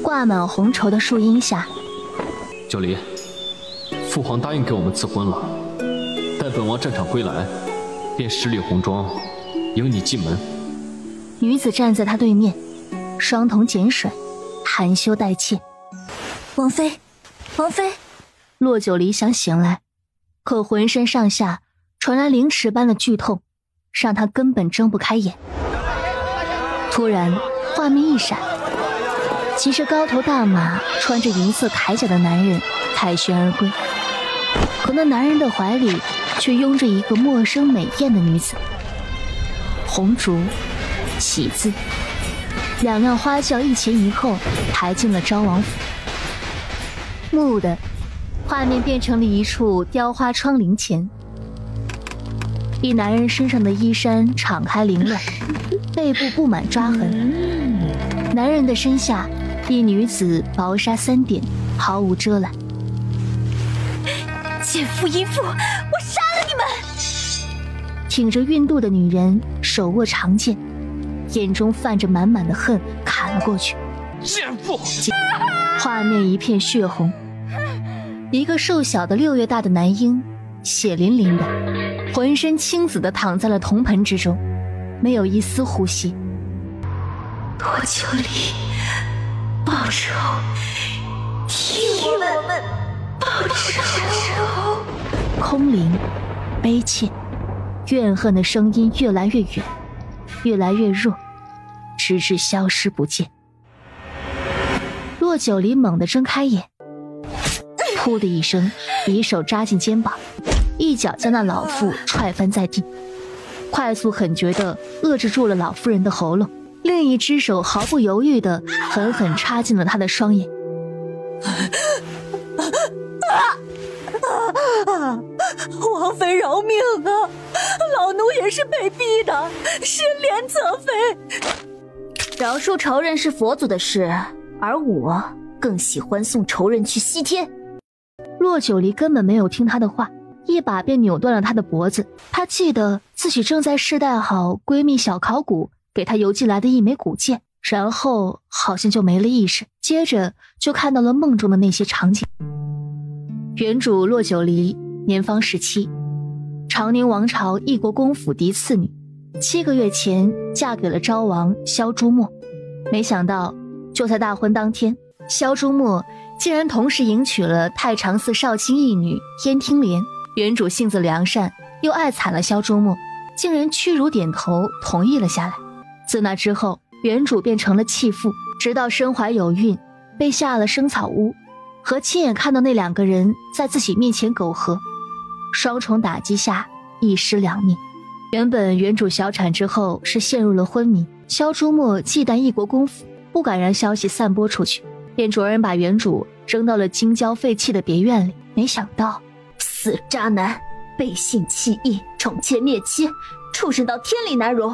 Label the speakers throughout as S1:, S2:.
S1: 挂满红绸的树荫下，
S2: 九离，父皇答应给我们赐婚了，待本王战场归来，便十里红妆迎你进门。
S1: 女子站在他对面，双瞳碱水，含羞带怯。王妃，王妃！骆九离想醒来，可浑身上下传来凌迟般的剧痛，让他根本睁不开眼。突然，画面一闪，骑着高头大马、穿着银色铠甲的男人凯旋而归。可那男人的怀里却拥着一个陌生美艳的女子。红烛、喜字，两辆花轿一前一后抬进了昭王府。蓦地，画面变成了一处雕花窗棂前，一男人身上的衣衫敞开凌乱，背部布满抓痕。男人的身下，一女子薄纱3点，毫无遮拦。
S3: 奸夫淫妇，我杀了你们！
S1: 挺着孕肚的女人手握长剑，眼中泛着满满的恨，砍了过去。
S2: 奸妇！
S1: 画面一片血红，一个瘦小的6月大的男婴，血淋淋的，浑身青紫的躺在了铜盆之中，没有一丝呼吸。
S3: 多久里报仇，替我们报仇！
S1: 空灵，悲切，怨恨的声音越来越远，越来越弱，直至消失不见。骆九离猛地睁开眼，噗的一声，匕首扎进肩膀，一脚将那老妇踹翻在地，快速狠绝地遏制住了老妇人的喉咙，另一只手毫不犹豫地狠狠插进了她的双眼。
S3: 王妃饶命啊！老奴也是被逼的，失怜则非。
S4: 饶恕仇人是佛祖的事，而我更喜欢送仇人去西天。
S1: 骆九离根本没有听他的话，一把便扭断了他的脖子。他记得自己正在试戴好闺蜜小考古给他邮寄来的一枚古剑，然后好像就没了意识，接着就看到了梦中的那些场景。原主骆九离年方17，长宁王朝一国公府嫡次女，7个月前嫁给了昭王萧朱墨。没想到就在大婚当天，萧朱墨竟然同时迎娶了太常寺少卿一女燕听莲。原主性子良善，又爱惨了萧朱墨，竟然屈辱点头同意了下来。自那之后，原主变成了弃妇，直到身怀有孕，被下了生草屋，和亲眼看到那2个人在自己面前苟合，双重打击下一尸两命。原本原主小产之后是陷入了昏迷，萧朱墨忌惮一国公府，不敢让消息散播出去，便着人把原主扔到了京郊废弃的别院里。没想到
S4: 死渣男，背信弃义，宠妾灭妻，畜生到天理难容。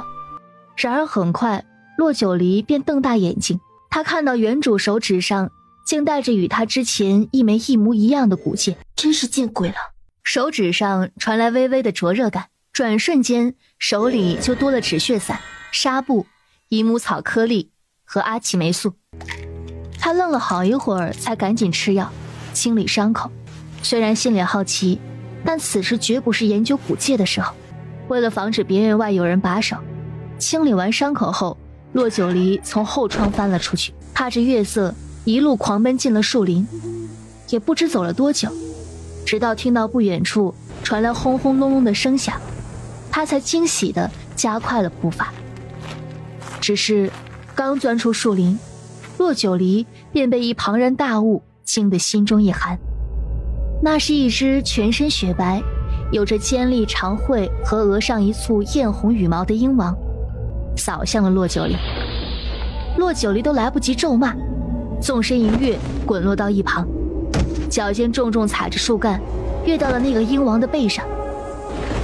S1: 然而很快，骆九离便瞪大眼睛，他看到原主手指上竟带着与他之前一枚一模一样的古剑，
S4: 真是见鬼了。
S1: 手指上传来微微的灼热感，转瞬间手里就多了止血散、纱布、伊姆草颗粒和阿奇霉素。他愣了好一会儿，才赶紧吃药清理伤口。虽然心里好奇，但此时绝不是研究古戒的时候。为了防止别院外有人把守，清理完伤口后，骆九离从后窗翻了出去，踏着月色一路狂奔进了树林。也不知走了多久，直到听到不远处传来轰轰隆隆的声响，他才惊喜地加快了步伐。只是刚钻出树林，骆九离便被一庞然大物惊得心中一寒。那是一只全身雪白，有着尖利长喙和额上一簇艳红羽毛的鹰王，扫向了骆九离。骆九离都来不及咒骂，纵身一跃，滚落到一旁，脚尖重重踩着树干，跃到了那个鹰王的背上。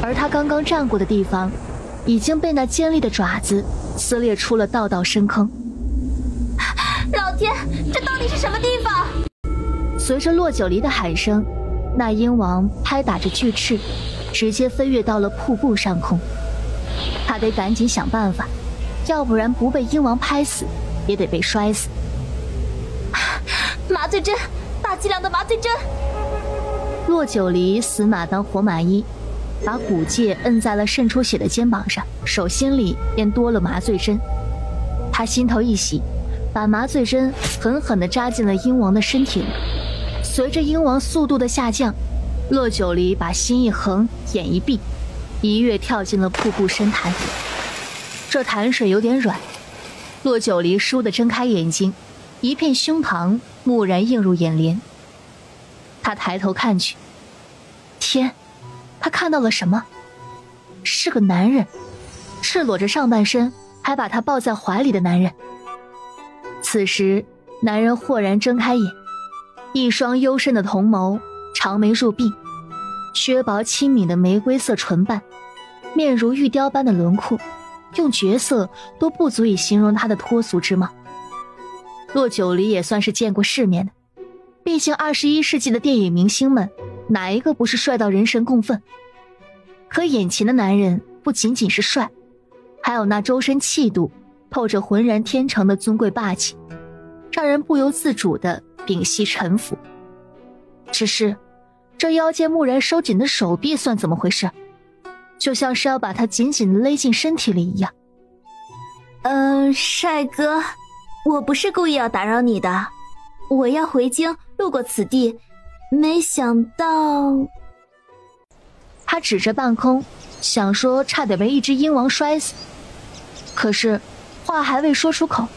S1: 而他刚刚站过的地方，已经被那尖利的爪子撕裂出了道道深坑。
S4: 老天，这到底是什么地方？
S1: 随着骆九离的喊声，那鹰王拍打着巨翅，直接飞跃到了瀑布上空。他得赶紧想办法，要不然不被鹰王拍死，也得被摔死。
S4: 醉针，大剂量的麻醉针。
S1: 骆九离死马当活马医，把骨戒摁在了渗出血的肩膀上，手心里便多了麻醉针。他心头一喜，把麻醉针狠狠地扎进了鹰王的身体里。随着鹰王速度的下降，骆九离把心一横，眼一闭，一跃跳进了瀑布深潭。这潭水有点软，骆九离倏地睁开眼睛，一片胸膛蓦然映入眼帘。他抬头看去，天，他看到了什么？是个男人，赤裸着上半身，还把他抱在怀里的男人。此时男人豁然睁开眼，一双幽深的瞳眸，长眉入鬓，削薄轻抿的玫瑰色唇瓣，面如玉雕般的轮廓，用绝色都不足以形容他的脱俗之貌。骆九离也算是见过世面的，毕竟21世纪的电影明星们哪一个不是帅到人神共愤？可眼前的男人不仅仅是帅，还有那周身气度透着浑然天成的尊贵霸气，让人不由自主地屏息臣服。只是这腰间蓦然收紧的手臂算怎么回事？就像是要把他紧紧地勒进身体里一样。
S4: 帅哥，我不是故意要打扰你的，我要回京，路过此地，没想到……
S1: 他指着半空，想说差点被一只鹰王摔死，可是话还未说出口，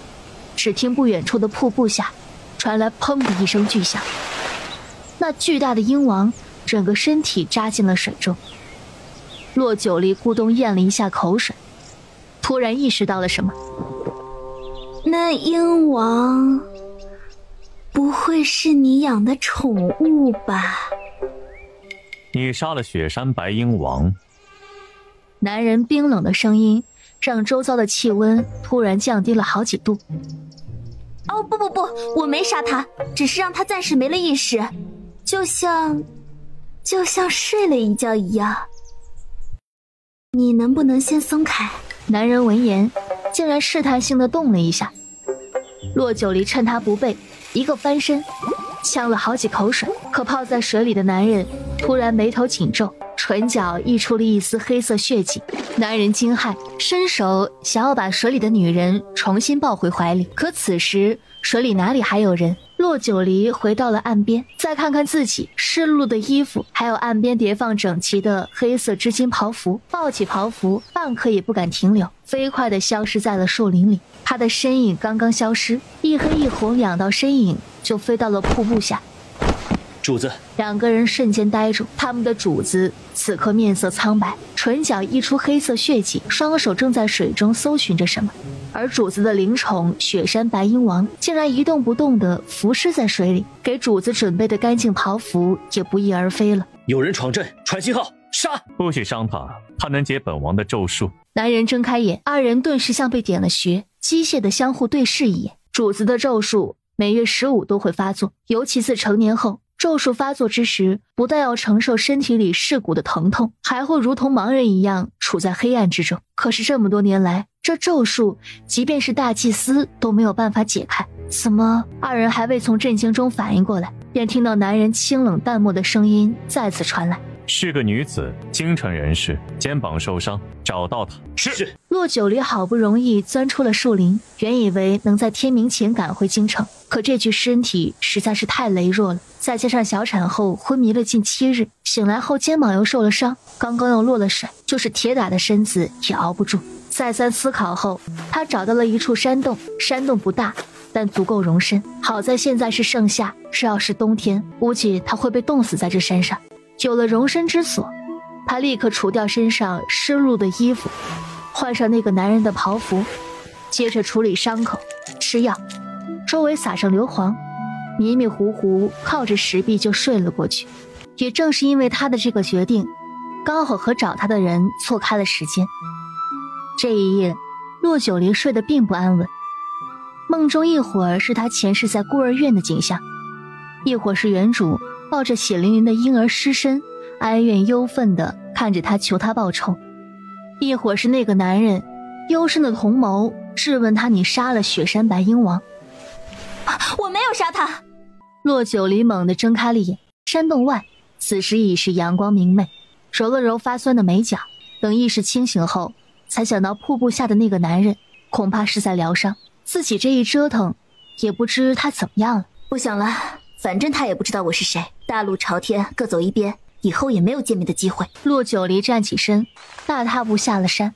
S1: 只听不远处的瀑布下传来砰的一声巨响，那巨大的鹰王整个身体扎进了水中。骆九离咕咚咽了一下口水，突然意识到了什么。
S4: 那鹰王不会是你养的宠物吧？
S5: 你杀了雪山白鹰王。
S1: 男人冰冷的声音让周遭的气温突然降低了好几度。
S4: 哦，不，我没杀他，只是让他暂时没了意识，就像睡了一觉一样。你能不能先松开？
S1: 男人闻言竟然试探性地动了一下。骆九离趁他不备，一个翻身呛了好几口水，可泡在水里的男人突然眉头紧皱，唇角溢出了一丝黑色血迹。男人惊骇，伸手想要把水里的女人重新抱回怀里，可此时水里哪里还有人？骆九离回到了岸边，再看看自己湿漉漉的衣服，还有岸边叠放整齐的黑色织金袍服，抱起袍服半刻也不敢停留，飞快地消失在了树林里。他的身影刚刚消失，一黑一红两道身影就飞到了瀑布下。
S6: 主子，
S1: 两个人瞬间呆住，他们的主子此刻面色苍白，唇角溢出黑色血迹，双手正在水中搜寻着什么。而主子的灵宠雪山白鹰王竟然一动不动地浮尸在水里，给主子准备的干净袍服也不翼而飞了。
S6: 有人闯阵，传信号，杀！
S5: 不许伤他，他能解本王的咒术。
S1: 男人睁开眼，二人顿时像被点了穴，机械地相互对视一眼。主子的咒术每月15都会发作，尤其自成年后，咒术发作之时，不但要承受身体里噬骨的疼痛，还会如同盲人一样处在黑暗之中。可是这么多年来，这咒术即便是大祭司都没有办法解开。怎么？二人还未从震惊中反应过来，便听到男人清冷淡漠的声音再次传来：
S5: 是个女子，京城人士，肩膀受伤，找到她。
S6: 是。
S1: 骆九离好不容易钻出了树林，原以为能在天明前赶回京城，可这具身体实在是太羸弱了，再加上小产后昏迷了近7日，醒来后肩膀又受了伤，刚刚又落了水，就是铁打的身子也熬不住。再三思考后，他找到了一处山洞，山洞不大，但足够容身。好在现在是盛夏，这要是冬天，估计他会被冻死在这山上。有了容身之所，他立刻除掉身上湿漉的衣服，换上那个男人的袍服，接着处理伤口，吃药，周围撒上硫磺，迷迷糊糊靠着石壁就睡了过去。也正是因为他的这个决定，刚好和找他的人错开了时间。这一夜，骆九离睡得并不安稳，梦中一会儿是他前世在孤儿院的景象，一会儿是原主抱着血淋淋的婴儿尸身，哀怨忧愤地看着他求他报仇，一会儿是那个男人幽深的瞳眸质问他：你杀了雪山白鹰王？
S4: 我没有杀他。
S1: 骆九离猛地睁开了眼，山洞外此时已是阳光明媚，揉了揉发酸的眉角，等意识清醒后，才想到瀑布下的那个男人恐怕是在疗伤，自己这一折腾，也不知他怎么样了。
S4: 不想了，反正他也不知道我是谁，大路朝天，各走一边，以后也没有见面的机会。
S1: 骆九离站起身，大踏步下了山。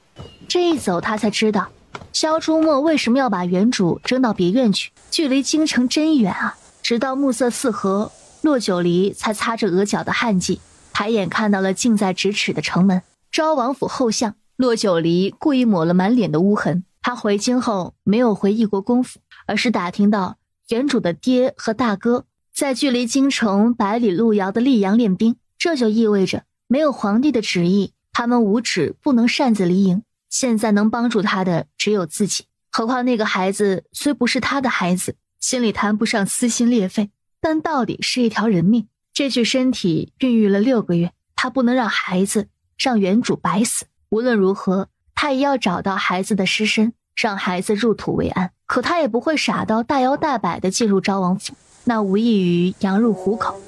S1: 这一走，他才知道萧朱墨为什么要把原主扔到别院去，距离京城真远啊！直到暮色四合，骆九离才擦着额角的汗迹，抬眼看到了近在咫尺的城门。昭王府后巷，骆九离故意抹了满脸的污痕。他回京后没有回异国公府，而是打听到原主的爹和大哥在距离京城百里路遥的溧阳练兵，这就意味着没有皇帝的旨意，他们无旨不能擅自离营。现在能帮助他的只有自己，何况那个孩子虽不是他的孩子，心里谈不上撕心裂肺，但到底是一条人命。这具身体孕育了6个月，他不能让孩子让原主白死。无论如何，他也要找到孩子的尸身，让孩子入土为安。可他也不会傻到大摇大摆地进入昭王府，那无异于羊入虎口。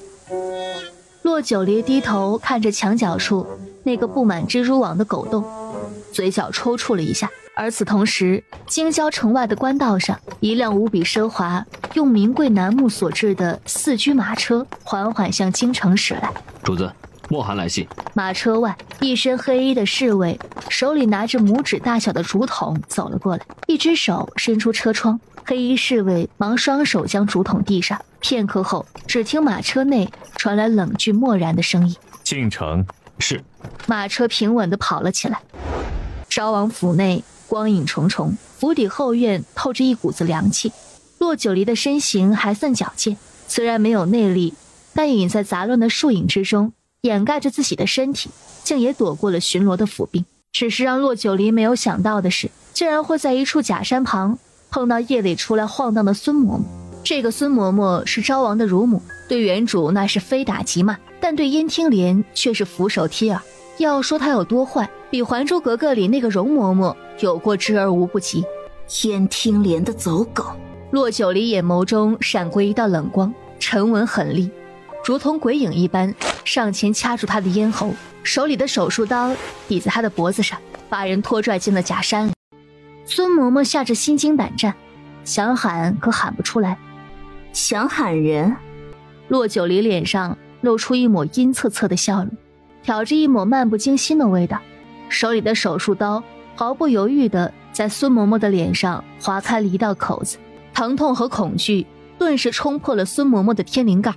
S1: 骆九离低头看着墙角处那个布满蜘蛛网的狗洞，嘴角抽搐了一下。而此同时，京郊城外的官道上，一辆无比奢华用名贵楠木所制的4驱马车缓缓向京城驶来。
S2: 主子，莫寒来信。
S1: 马车外，一身黑衣的侍卫手里拿着拇指大小的竹筒走了过来，一只手伸出车窗，黑衣侍卫忙双手将竹筒递上。片刻后，只听马车内传来冷峻漠然的声音：
S5: 进城。
S2: 是。
S1: 马车平稳地跑了起来。昭王府内光影重重，府邸后院透着一股子凉气。骆九离的身形还算矫健，虽然没有内力，但隐在杂乱的树影之中，掩盖着自己的身体，竟也躲过了巡逻的府兵。只是让骆九离没有想到的是，竟然会在一处假山旁碰到夜里出来晃荡的孙嬷嬷。这个孙嬷嬷是昭王的乳母，对原主那是非打即骂，但对燕听莲却是俯首帖耳。要说她有多坏，比《还珠格格》里那个容嬷嬷有过之而无不及。
S4: 燕听莲的走狗！
S1: 骆九离眼眸中闪过一道冷光，沉稳狠厉，如同鬼影一般上前掐住他的咽喉，手里的手术刀抵在他的脖子上，把人拖拽进了假山里。孙嬷嬷吓着心惊胆战，想喊可喊不出来。
S4: 想喊人？
S1: 骆九离脸上露出一抹阴恻恻的笑容，挑着一抹漫不经心的味道，手里的手术刀毫不犹豫地在孙嬷嬷的脸上划开了一道口子。疼痛和恐惧顿时冲破了孙嬷嬷的天灵盖，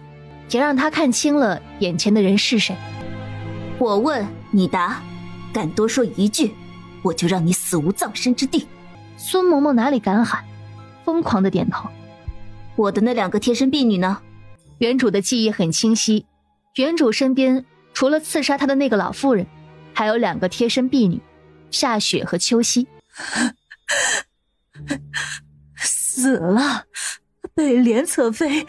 S1: 也让她看清了眼前的人是谁。
S4: 我问你答，敢多说一句，我就让你死无葬身之地。
S1: 孙嬷嬷哪里敢喊，疯狂地点头。
S4: 我的那2个贴身婢女呢？
S1: 原主的记忆很清晰，原主身边除了刺杀她的那个老妇人，还有2个贴身婢女，夏雪和秋夕。
S3: 死了，被连侧妃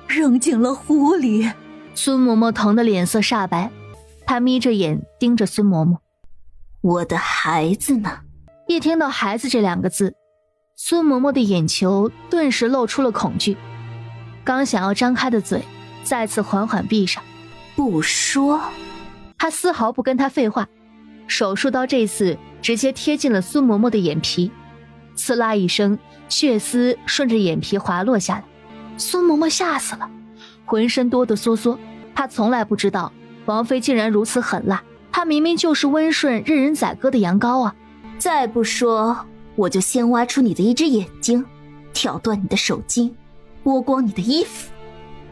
S3: 扔进了湖里。
S1: 孙嬷嬷疼得脸色煞白，她眯着眼盯着孙嬷嬷。
S4: 我的孩子呢？
S1: 一听到孩子这2个字，孙嬷嬷的眼球顿时露出了恐惧，刚想要张开的嘴再次缓缓闭上。
S4: 不说。
S1: 她丝毫不跟他废话，手术刀这次直接贴进了孙嬷嬷的眼皮，刺啦一声，血丝顺着眼皮滑落下来。孙嬷嬷吓死了，浑身哆哆嗦嗦。她从来不知道王妃竟然如此狠辣，她明明就是温顺任人宰割的羊羔啊！
S4: 再不说，我就先挖出你的一只眼睛，挑断你的手筋，剥光你的衣服，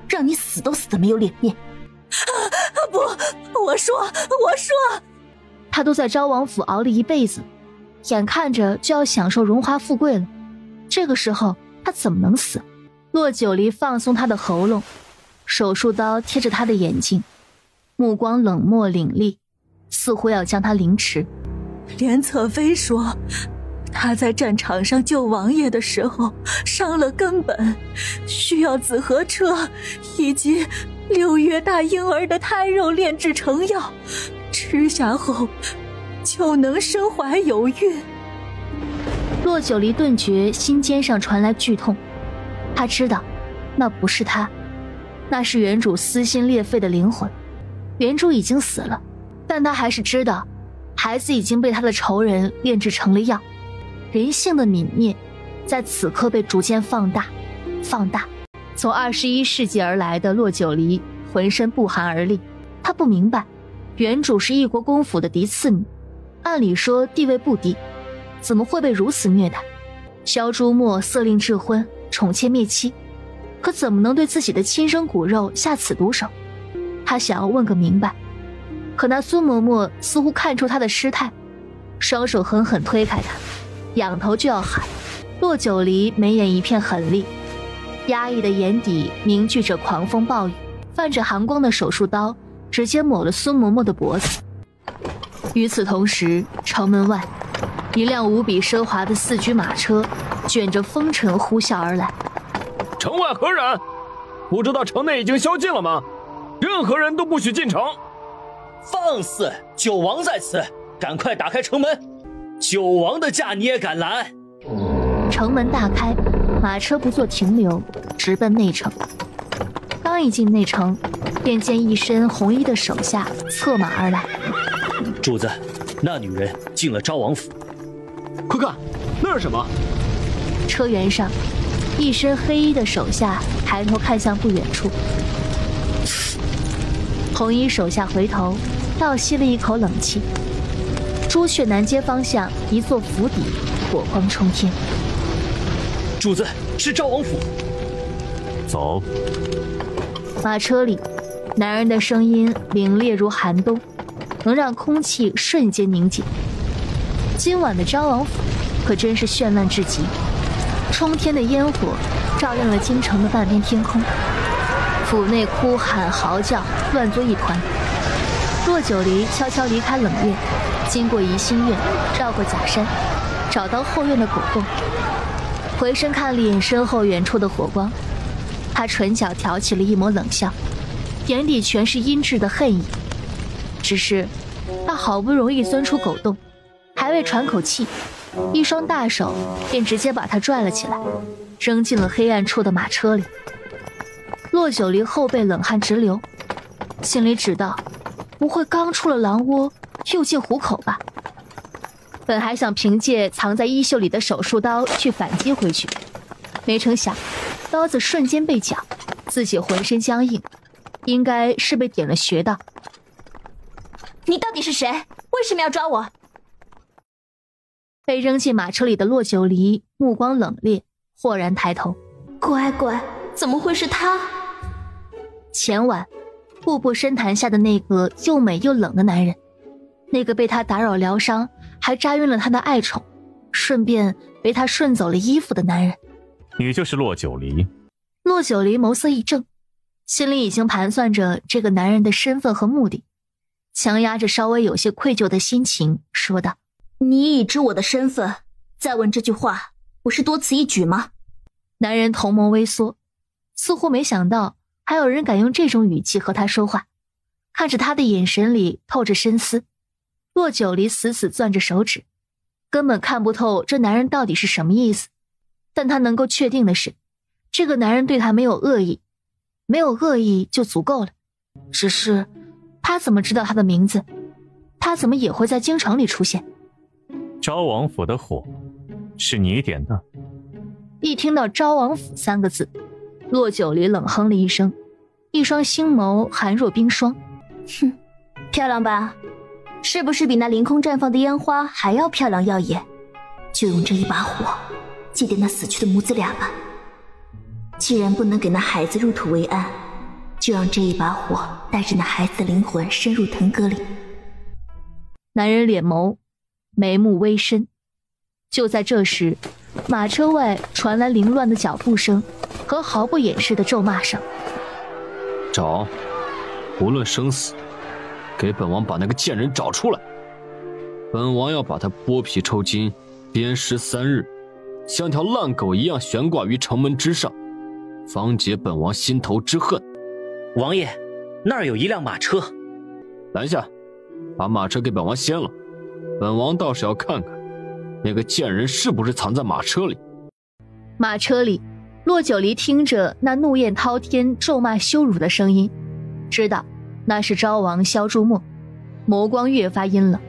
S4: 让你死都死得没有脸面。
S3: 不，我说。
S1: 他都在昭王府熬了一辈子，眼看着就要享受荣华富贵了，这个时候他怎么能死？骆九离放松他的喉咙，手术刀贴着他的眼睛，目光冷漠凛厉，似乎要将他凌迟。
S3: 连侧妃说，他在战场上救王爷的时候伤了根本，需要紫河车以及6月大婴儿的胎肉炼制成药，吃下后就能身怀有孕。
S1: 骆九离顿觉心尖上传来剧痛，他知道那不是他，那是原主撕心裂肺的灵魂。原主已经死了，但他还是知道孩子已经被他的仇人炼制成了药。人性的泯灭在此刻被逐渐放大。从21世纪而来的洛九离浑身不寒而栗。他不明白，原主是异国公府的嫡次女，按理说地位不低，怎么会被如此虐待？萧朱墨色令智昏，宠妾灭妻，可怎么能对自己的亲生骨肉下此毒手？他想要问个明白，可那孙嬷嬷似乎看出他的失态，双手狠狠推开他，仰头就要喊。洛九离眉眼一片狠厉，压抑的眼底凝聚着狂风暴雨，泛着寒光的手术刀直接抹了孙嬷嬷的脖子。与此同时，城门外一辆无比奢华的4驱马车卷着风尘呼啸而来。
S7: 城外何人？不知道城内已经宵禁了吗？任何人都不许进城。
S6: 放肆！九王在此，赶快打开城门！九王的驾你也敢拦？
S1: 城门大开，马车不做停留，直奔内城。刚一进内城，便见一身红衣的手下策马而来。
S6: 主子，那女人进了昭王府。
S2: 快看，那是什么？
S1: 车辕上，一身黑衣的手下抬头看向不远处。红衣手下回头，倒吸了一口冷气。朱雀南街方向一座府邸，火光冲天。
S6: 主子，是昭王府。
S5: 走。
S1: 马车里，男人的声音凛冽如寒冬，能让空气瞬间凝结。今晚的昭王府可真是绚烂至极，冲天的烟火照亮了京城的半边天空，府内哭喊嚎叫乱作一团。洛九离悄悄离开冷院，经过怡心院，绕过假山，找到后院的狗洞，回身看了眼身后远处的火光，他唇角挑起了一抹冷笑，眼底全是阴鸷的恨意。只是他好不容易钻出狗洞，还未喘口气，一双大手便直接把他拽了起来，扔进了黑暗处的马车里。洛九离后背冷汗直流，心里只道不会刚出了狼窝又进虎口吧。本还想凭借藏在衣袖里的手术刀去反击回去，没成想刀子瞬间被绞，自己浑身僵硬，应该是被点了穴道。
S4: 你到底是谁？为什么要抓我？
S1: 被扔进马车里的洛九离目光冷冽，豁然抬头。
S4: 乖乖，怎么会是他？
S1: 前晚瀑布深潭下的那个又美又冷的男人，那个被他打扰疗伤还扎晕了他的爱宠，顺便被他顺走了衣服的男人。
S5: 你就是洛九离。
S1: 洛九离眸色一正，心里已经盘算着这个男人的身份和目的，强压着稍微有些愧疚的心情说道：
S4: 你已知我的身份，再问这句话不是多此一举吗？
S1: 男人瞳眸微缩，似乎没想到还有人敢用这种语气和他说话，看着他的眼神里透着深思。洛九离死死攥着手指，根本看不透这男人到底是什么意思，但他能够确定的是，这个男人对他没有恶意，没有恶意就足够了。只是他怎么知道他的名字？他怎么也会在京城里出现？
S5: 昭王府的火是你点的？
S1: 一听到昭王府3个字，洛九离冷哼了一声，一双星眸寒若冰霜。
S4: 哼，漂亮吧？是不是比那凌空绽放的烟花还要漂亮耀眼？就用这一把火祭奠那死去的母子俩吧。既然不能给那孩子入土为安，就让这一把火带着那孩子的灵魂深入腾阁里。
S1: 男人脸眸，眉目微深。就在这时，马车外传来凌乱的脚步声和毫不掩饰的咒骂声。
S2: 找，无论生死，给本王把那个贱人找出来。本王要把他剥皮抽筋，鞭尸3日，像条烂狗一样悬挂于城门之上，方解本王心头之恨。
S6: 王爷，那儿有一辆马车。
S2: 拦下，把马车给本王掀了，本王倒是要看看那个贱人是不是藏在马车里。
S1: 马车里，骆九离听着那怒焰滔天、咒骂羞辱的声音，知道那是昭王萧朱墨，眸光越发阴冷。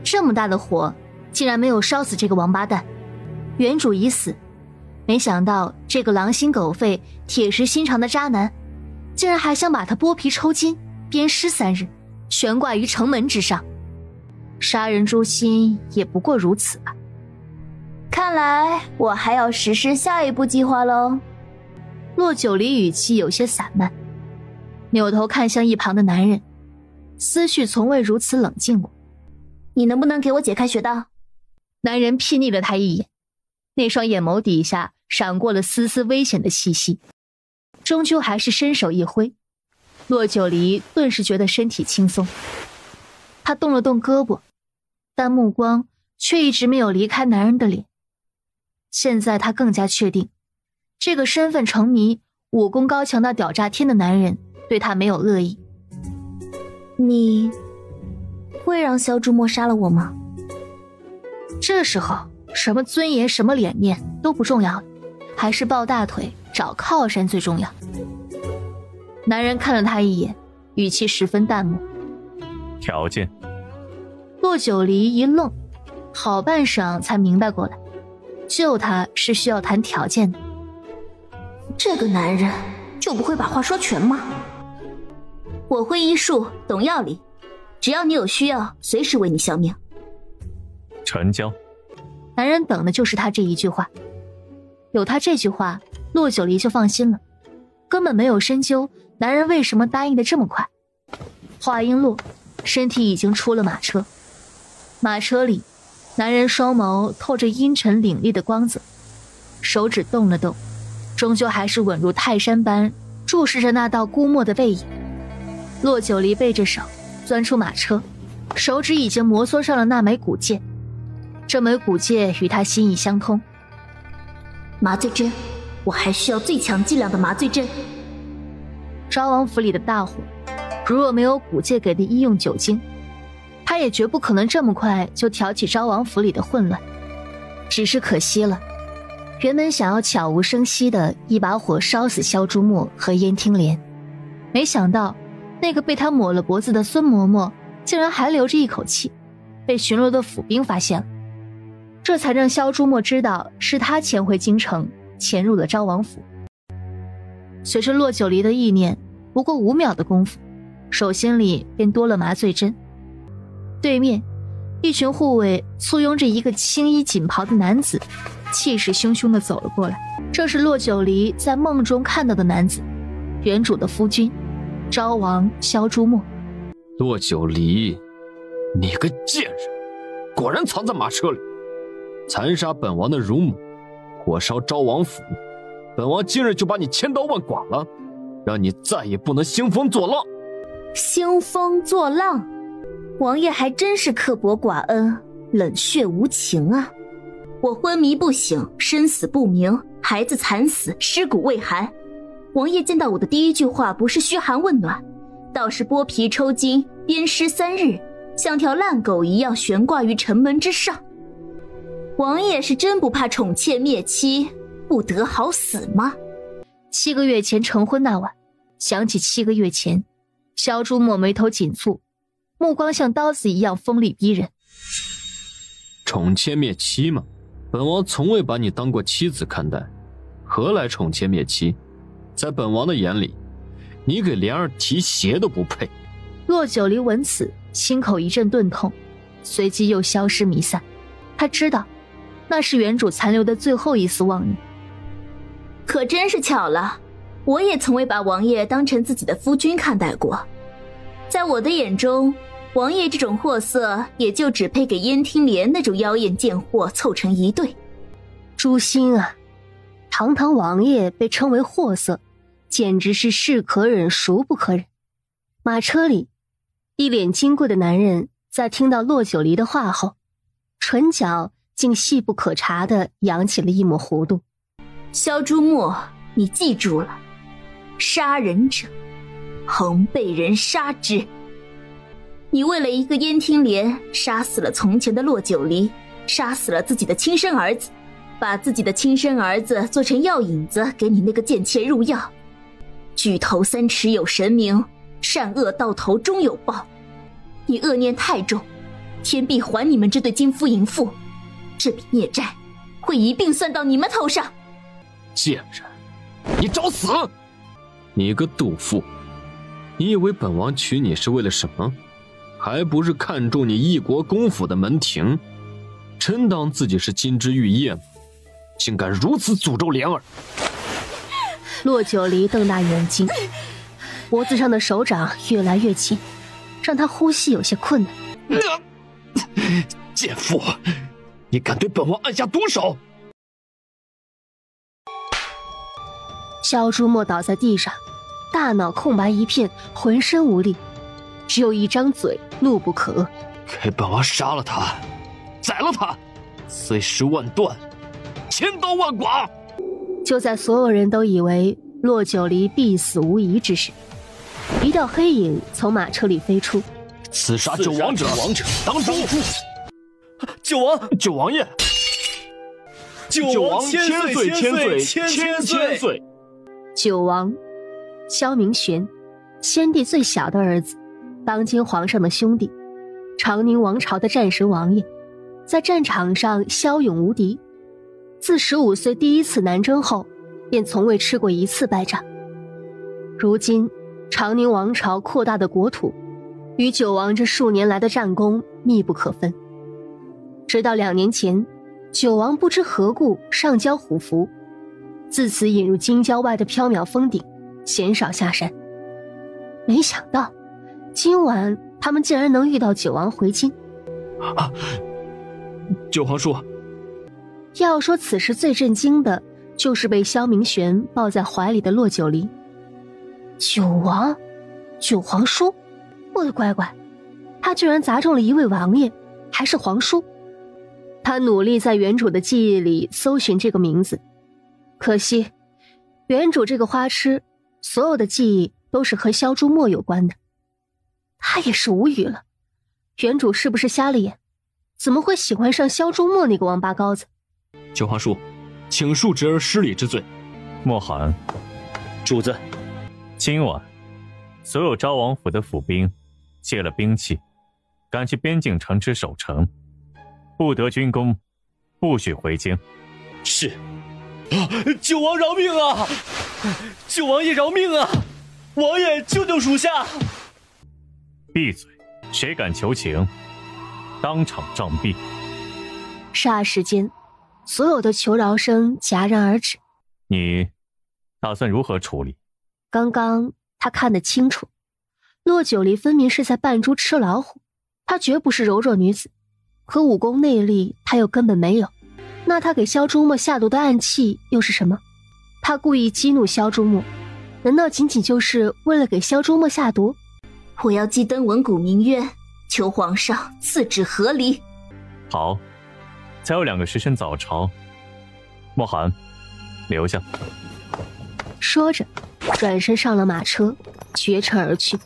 S1: 这么大的火，竟然没有烧死这个王八蛋。原主已死，没想到这个狼心狗肺、铁石心肠的渣男，竟然还想把他剥皮抽筋，鞭尸3日，悬挂于城门之上。杀人诛心也不过如此吧。
S4: 看来我还要实施下一步计划喽。
S1: 骆九离语气有些散漫，扭头看向一旁的男人，思绪从未如此冷静过。
S4: 你能不能给我解开穴道？
S1: 男人睥睨了他一眼，那双眼眸底下闪过了丝丝危险的气息，终究还是伸手一挥。骆九离顿时觉得身体轻松，他动了动胳膊，但目光却一直没有离开男人的脸。现在他更加确定，这个身份成谜、武功高强到屌炸天的男人对他没有恶意。
S4: 你会让萧朱墨杀了我吗？
S1: 这时候什么尊严、什么脸面都不重要了，还是抱大腿找靠山最重要。男人看了他一眼，语气十分淡漠。
S5: 条件。
S1: 骆九离一愣，好半晌才明白过来，救他是需要谈条件的。
S4: 这个男人就不会把话说全吗？我会医术，懂药理，只要你有需要，随时为你效命。
S5: 成交。
S1: 男人等的就是他这一句话，有他这句话，骆九离就放心了，根本没有深究男人为什么答应的这么快。话音落，身体已经出了马车。马车里，男人双眸透着阴沉凛冽的光泽，手指动了动，终究还是稳如泰山般注视着那道估摸的背影。骆九离背着手钻出马车，手指已经摩挲上了那枚古剑。这枚古剑与他心意相通。
S4: 麻醉针，我还需要最强剂量的麻醉针。
S1: 昭王府里的大火，如若没有古剑给的医用酒精，他也绝不可能这么快就挑起昭王府里的混乱。只是可惜了，原本想要悄无声息的一把火烧死萧朱墨和燕听莲，没想到那个被他抹了脖子的孙嬷嬷竟然还留着一口气，被巡逻的府兵发现了。这才让萧朱墨知道是他潜回京城，潜入了昭王府。随着骆九离的意念，不过5秒的功夫，手心里便多了麻醉针。对面，一群护卫簇拥着一个青衣锦袍的男子，气势汹汹地走了过来。这是骆九离在梦中看到的男子，原主的夫君，昭王萧朱墨。
S2: 骆九离，你个贱人，果然藏在马车里，残杀本王的乳母，火烧昭王府，本王今日就把你千刀万剐了，让你再也不能兴风作浪。
S4: 兴风作浪，王爷还真是刻薄寡恩，冷血无情啊！我昏迷不醒，生死不明，孩子惨死，尸骨未寒。王爷见到我的第一句话不是嘘寒问暖，倒是剥皮抽筋，鞭尸3日，像条烂狗一样悬挂于城门之上。王爷是真不怕宠妾灭妻，不得好死吗
S1: ？7个月前成婚那晚，想起7个月前，萧朱墨眉头紧蹙，目光像刀子一样锋利逼人。
S2: 宠妾灭妻吗？本王从未把你当过妻子看待，何来宠妾灭妻？在本王的眼里，你给莲儿提鞋都不配。
S1: 骆九离闻此，心口一阵钝痛，随即又消失弥散。他知道，那是原主残留的最后一丝妄念。
S4: 可真是巧了，我也从未把王爷当成自己的夫君看待过。在我的眼中，王爷这种货色也就只配给燕听莲那种妖艳贱货凑成一对。
S1: 诛心啊！堂堂王爷被称为货色，简直是是可忍孰不可忍。马车里，一脸金贵的男人在听到骆九离的话后，唇角竟细不可察地扬起了一抹弧度。
S4: 萧朱墨，你记住了，杀人者恒被人杀之。你为了一个燕听莲，杀死了从前的骆九离，杀死了自己的亲生儿子，把自己的亲生儿子做成药引子给你那个贱妾入药。举头三尺有神明，善恶到头终有报。你恶念太重，天必还你们这对金夫淫妇，这笔孽债会一并算到你们头上。
S2: 贱人，你找死！你个妒妇，你以为本王娶你是为了什么？还不是看中你一国公府的门庭，真当自己是金枝玉叶吗？竟敢如此诅咒莲儿！
S1: 骆九离瞪大眼睛，脖子上的手掌越来越紧，让他呼吸有些困难。
S2: 贱妇，你敢对本王按下毒手！
S1: 萧朱墨倒在地上，大脑空白一片，浑身无力，只有一张嘴，怒不可遏。
S2: 给本王杀了他，宰了他，碎尸万段，千刀万剐！
S1: 就在所有人都以为骆九离必死无疑之时，一道黑影从马车里飞出。
S2: 刺杀九王者，当诛！九王爷，
S6: 九王千岁！
S1: 九王，萧明玄，先帝最小的儿子，当今皇上的兄弟，长宁王朝的战神王爷，在战场上骁勇无敌。自15岁第一次南征后，便从未吃过一次败仗。如今长宁王朝扩大的国土，与九王这数年来的战功密不可分。直到2年前，九王不知何故上交虎符，自此引入京郊外的缥缈峰顶，鲜少下山。没想到今晚他们竟然能遇到九王回京。
S2: 九皇叔，
S1: 要说此时最震惊的就是被萧明玄抱在怀里的骆九离。九王，九皇叔，我的乖乖，他居然砸中了一位王爷，还是皇叔。他努力在原主的记忆里搜寻这个名字，可惜原主这个花痴所有的记忆都是和萧朱墨有关的。他也是无语了，原主是不是瞎了眼？怎么会喜欢上萧朱墨那个王八羔子？
S2: 九皇叔，请恕侄儿失礼之罪。
S5: 莫寒，
S6: 主子，
S5: 今晚所有昭王府的府兵卸了兵器，赶去边境城池守城，不得军功，不许回京。
S6: 是。九王饶命啊！九王爷饶命啊！王爷救救属下！
S5: 闭嘴！谁敢求情，当场杖毙！
S1: 霎时间，所有的求饶声戛然而止。
S5: 你打算如何处理？
S1: 刚刚他看得清楚，骆九离分明是在扮猪吃老虎，她绝不是柔弱女子，可武功内力她又根本没有。那他给萧朱墨下毒的暗器又是什么？他故意激怒萧朱墨，难道仅仅就是为了给萧朱墨下毒？
S4: 我要祭登文谷明渊，求皇上赐旨和离。
S5: 好，再有2个时辰早朝。莫寒，留下。
S1: 说着，转身上了马车，绝尘而去。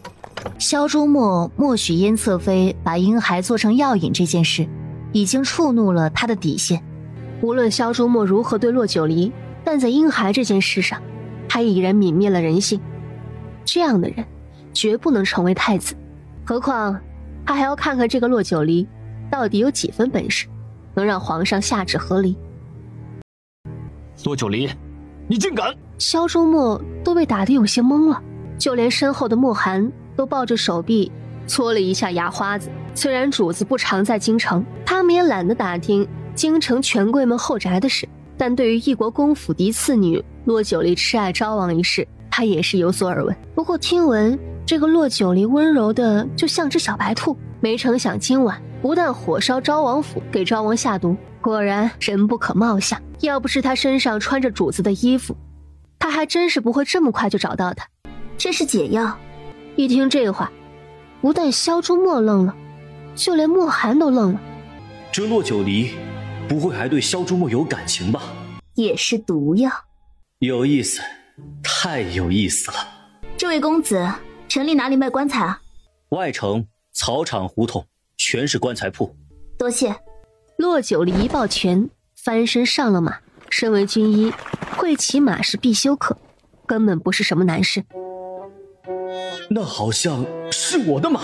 S4: 萧朱墨默许燕侧妃把婴孩做成药引这件事，已经触怒了他的底线。
S1: 无论萧朱墨如何对骆九离，但在婴孩这件事上，他已然泯灭了人性。这样的人绝不能成为太子，何况他还要看看这个骆九离到底有几分本事，能让皇上下旨和离。
S2: 骆九离，你竟敢！
S1: 萧朱墨都被打得有些懵了，就连身后的莫寒都抱着手臂搓了一下牙花子。虽然主子不常在京城，他们也懒得打听京城权贵们后宅的事，但对于一国公府嫡次女骆九离痴爱昭王一事，他也是有所耳闻。不过听闻这个骆九离温柔的就像只小白兔，没成想今晚不但火烧昭王府，给昭王下毒，果然人不可貌相。要不是他身上穿着主子的衣服，他还真是不会这么快就找到他。
S4: 这是解药。
S1: 一听这话，不但萧朱墨愣了，就连莫寒都愣了。
S6: 这骆九离不会还对萧朱墨有感情吧？
S4: 也是毒药。
S6: 有意思，太有意思了。
S4: 这位公子，城里哪里卖棺材啊？
S6: 外城草场胡同全是棺材铺。
S4: 多谢。
S1: 骆九离一抱拳，翻身上了马。身为军医，会骑马是必修课，根本不是什么难事。
S6: 那好像是我的马。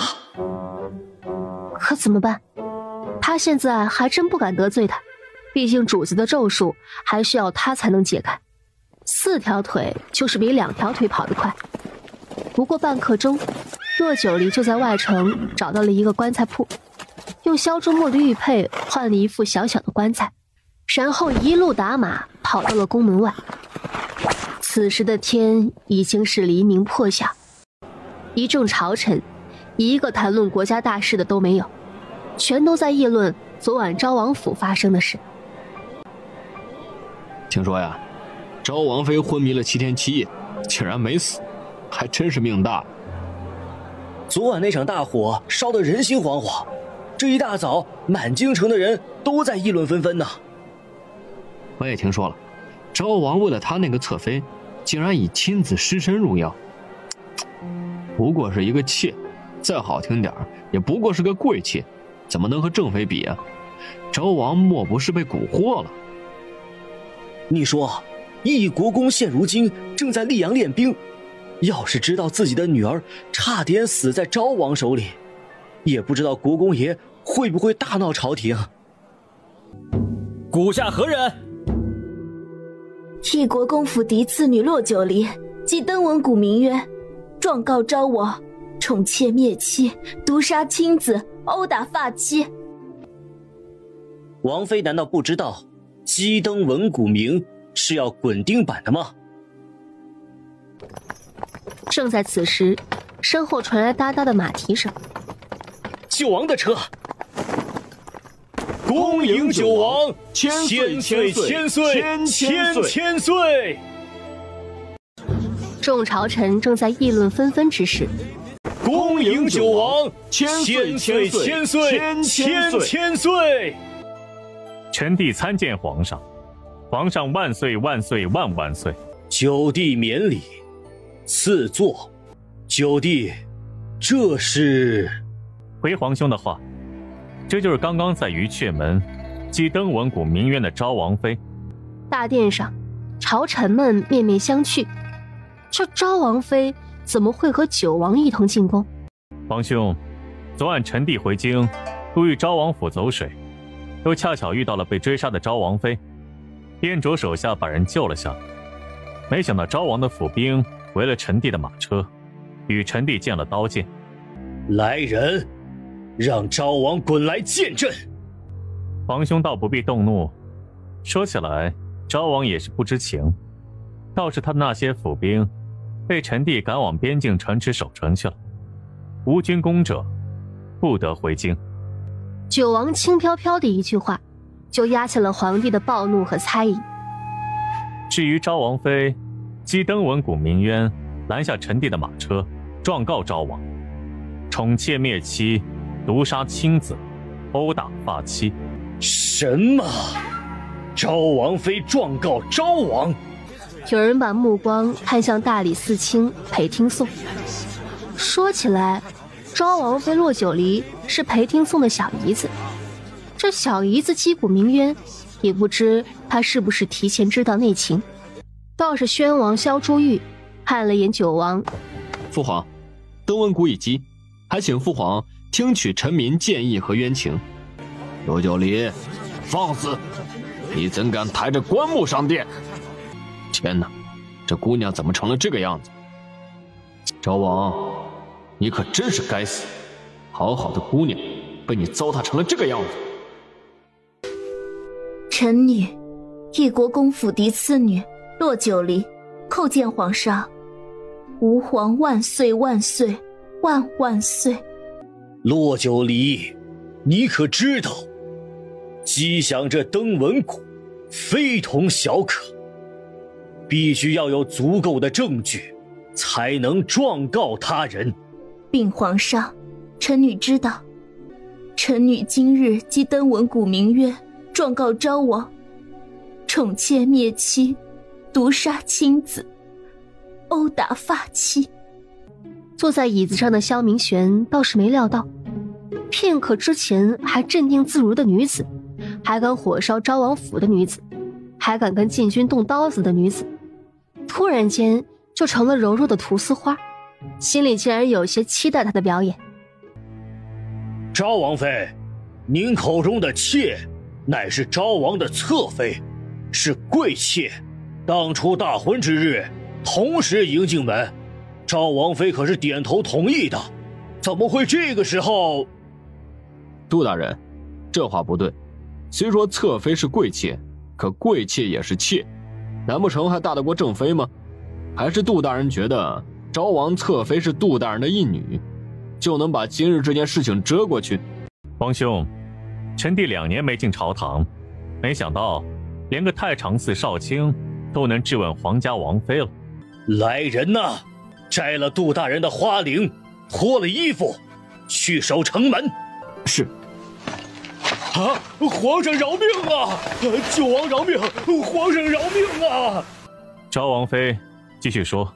S1: 可怎么办？他现在还真不敢得罪他，毕竟主子的咒术还需要他才能解开。4条腿就是比2条腿跑得快。不过半刻钟，骆九离就在外城找到了一个棺材铺，用萧仲墨的玉佩换了一副小小的棺材，然后一路打马跑到了宫门外。此时的天已经是黎明破晓，一众朝臣一个谈论国家大事的都没有，全都在议论昨晚昭王府发生的事。
S2: 听说呀，昭王妃昏迷了7天7夜，竟然没死，还真是命大。
S6: 昨晚那场大火烧得人心惶惶，这一大早满京城的人都在议论纷纷呢。
S2: 我也听说了，昭王为了他那个侧妃，竟然以亲自尸身入药。不过是一个妾，再好听点也不过是个贵妾，怎么能和正妃比啊？昭王莫不是被蛊惑了？
S6: 你说义国公现如今正在溧阳练兵，要是知道自己的女儿差点死在昭王手里，也不知道国公爷会不会大闹朝廷。属下何人？
S4: 义国公府嫡次女骆九离，即登闻谷名曰，状告昭王宠妾灭妻，毒杀亲子，殴打发妻。
S6: 王妃难道不知道鸡登闻谷名是要滚钉板的吗？
S1: 正在此时，身后传来哒哒的马蹄声。
S6: 救王的车！恭迎九王，千岁千岁！
S1: 众朝臣正在议论纷纷之时，
S6: 恭迎九王，千岁！
S5: 臣弟参见皇上，皇上万岁万岁万万岁！
S6: 九弟免礼，赐座。九弟，这是？
S5: 回皇兄的话，这就是刚刚在鱼雀门击登闻谷鸣冤的昭王妃。
S1: 大殿上，朝臣们面面相觑，这昭王妃怎么会和九王一同进宫？
S5: 皇兄，昨晚臣弟回京，路遇昭王府走水，又恰巧遇到了被追杀的昭王妃，便着手下把人救了下来。没想到昭王的府兵围了臣弟的马车，与臣弟见了刀剑。
S6: 来人，让昭王滚来见朕。
S5: 皇兄倒不必动怒，说起来昭王也是不知情，倒是他的那些府兵被臣弟赶往边境城池守城去了，无军功者不得回京。
S1: 九王轻飘飘的一句话，就压下了皇帝的暴怒和猜疑。
S5: 至于昭王妃击登闻谷鸣冤，拦下臣弟的马车，状告昭王宠妾灭妻，毒杀亲子，殴打发妻。
S6: 什么？昭王妃状告昭王？
S1: 有人把目光看向大理寺卿裴听颂。说起来，昭王妃骆九离是裴听颂的小姨子，这小姨子击鼓鸣冤，也不知他是不是提前知道内情。倒是宣王萧珠玉看了眼九王，
S2: 父皇，登闻谷已击，还请父皇听取臣民建议和冤情。骆九离，放肆！你怎敢抬着棺木上殿？天哪，这姑娘怎么成了这个样子？昭王，你可真是该死！好好的姑娘，被你糟蹋成了这个样子。
S4: 臣女，义国公府嫡次女骆九离，叩见皇上。吾皇万岁万岁万万岁！
S6: 骆九离，你可知道，击响这登闻谷非同小可，必须要有足够的证据，才能状告他人。
S4: 禀皇上，臣女知道。臣女今日击登闻谷鸣冤，状告昭王宠妾灭妻，毒杀亲子，殴打发妻。
S1: 坐在椅子上的萧明玄倒是没料到，片刻之前还镇定自如的女子，还敢火烧昭王府的女子，还敢跟禁军动刀子的女子，突然间就成了柔弱的菟丝花，心里竟然有些期待她的表演。
S6: 昭王妃，您口中的妾，乃是昭王的侧妃，是贵妾。当初大婚之日，同时迎进门，昭王妃可是点头同意的，怎么会这个时候？
S2: 杜大人，这话不对。虽说侧妃是贵妾，可贵妾也是妾，难不成还大得过正妃吗？还是杜大人觉得昭王侧妃是杜大人的义女，就能把今日这件事情遮过去？
S5: 皇兄，臣弟2年没进朝堂，没想到连个太常寺少卿都能质问皇家王妃了。
S6: 来人呐，摘了杜大人的花翎，脱了衣服，去守城门。
S2: 是。
S6: 啊！皇上饶命啊！救王饶命！皇上饶命啊！
S5: 昭王妃，继续说。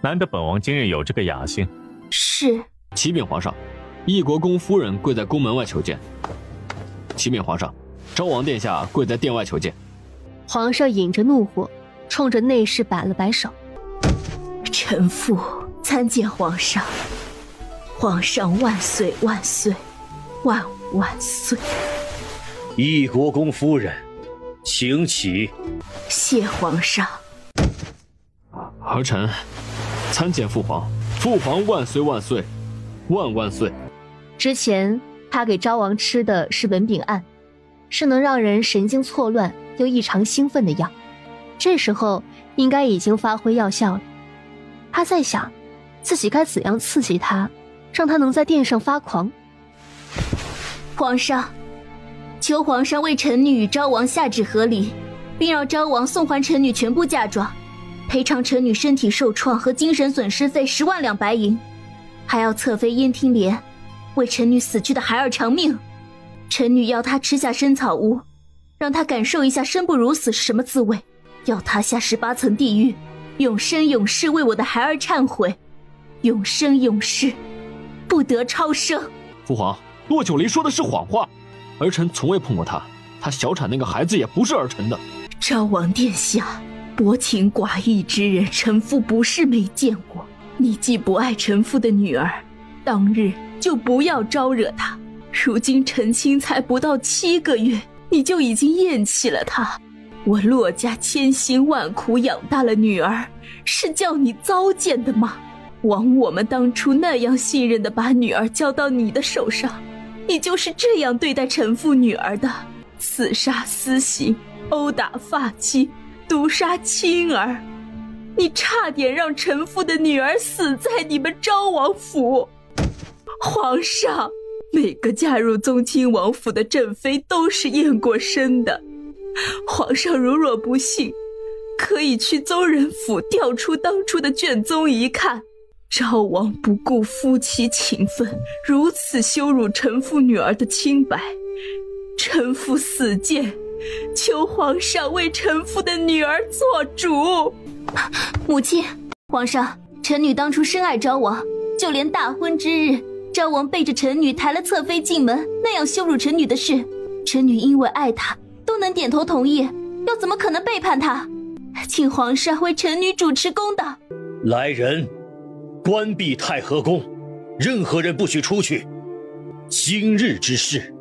S5: 难得本王今日有这个雅兴。
S4: 是。
S2: 启禀皇上，义国公夫人跪在宫门外求见。启禀皇上，昭王殿下跪在殿外求见。
S1: 皇上引着怒火，冲着内侍摆了摆手。
S3: 臣妇参见皇上。皇上万岁万岁万万岁！
S6: 义国公夫人，请起。
S3: 谢皇上。
S2: 儿臣参见父皇。父皇万岁万岁万万岁！
S1: 之前他给昭王吃的是本秉案，是能让人神经错乱又异常兴奋的药，这时候应该已经发挥药效了。他在想自己该怎样刺激他，让他能在殿上发狂。
S4: 皇上，求皇上为臣女与昭王下旨和离，并让昭王送还臣女全部嫁妆，赔偿臣女身体受创和精神损失费10万两白银，还要侧妃燕听莲为臣女死去的孩儿偿命。臣女要他吃下生草乌，让他感受一下生不如死是什么滋味，要他下18层地狱，永生永世为我的孩儿忏悔，永生永世不得超生。
S2: 父皇，骆九离说的是谎话，儿臣从未碰过他，他小产那个孩子也不是儿臣的。
S3: 昭王殿下，薄情寡义之人，臣妇不是没见过。你既不爱臣妇的女儿，当日就不要招惹她。如今成亲才不到7个月，你就已经厌弃了她。我骆家千辛万苦养大了女儿，是叫你糟践的吗？枉我们当初那样信任的把女儿交到你的手上，你就是这样对待臣妇女儿的，刺杀私刑，殴打发妻，毒杀亲儿，你差点让臣妇的女儿死在你们昭王府。皇上，每个嫁入宗亲王府的正妃都是验过身的，皇上如若不信，可以去宗人府调出当初的卷宗一看。昭王不顾夫妻情分，如此羞辱臣妇女儿的清白，臣妇死谏，求皇上为臣妇的女儿做主。
S4: 母亲，皇上，臣女当初深爱昭王，就连大婚之日，昭王背着臣女抬了侧妃进门，那样羞辱臣女的事，臣女因为爱他，都能点头同意，又怎么可能背叛他？请皇上为臣女主持公道。
S6: 来人，关闭太和宫，任何人不许出去。今日之事，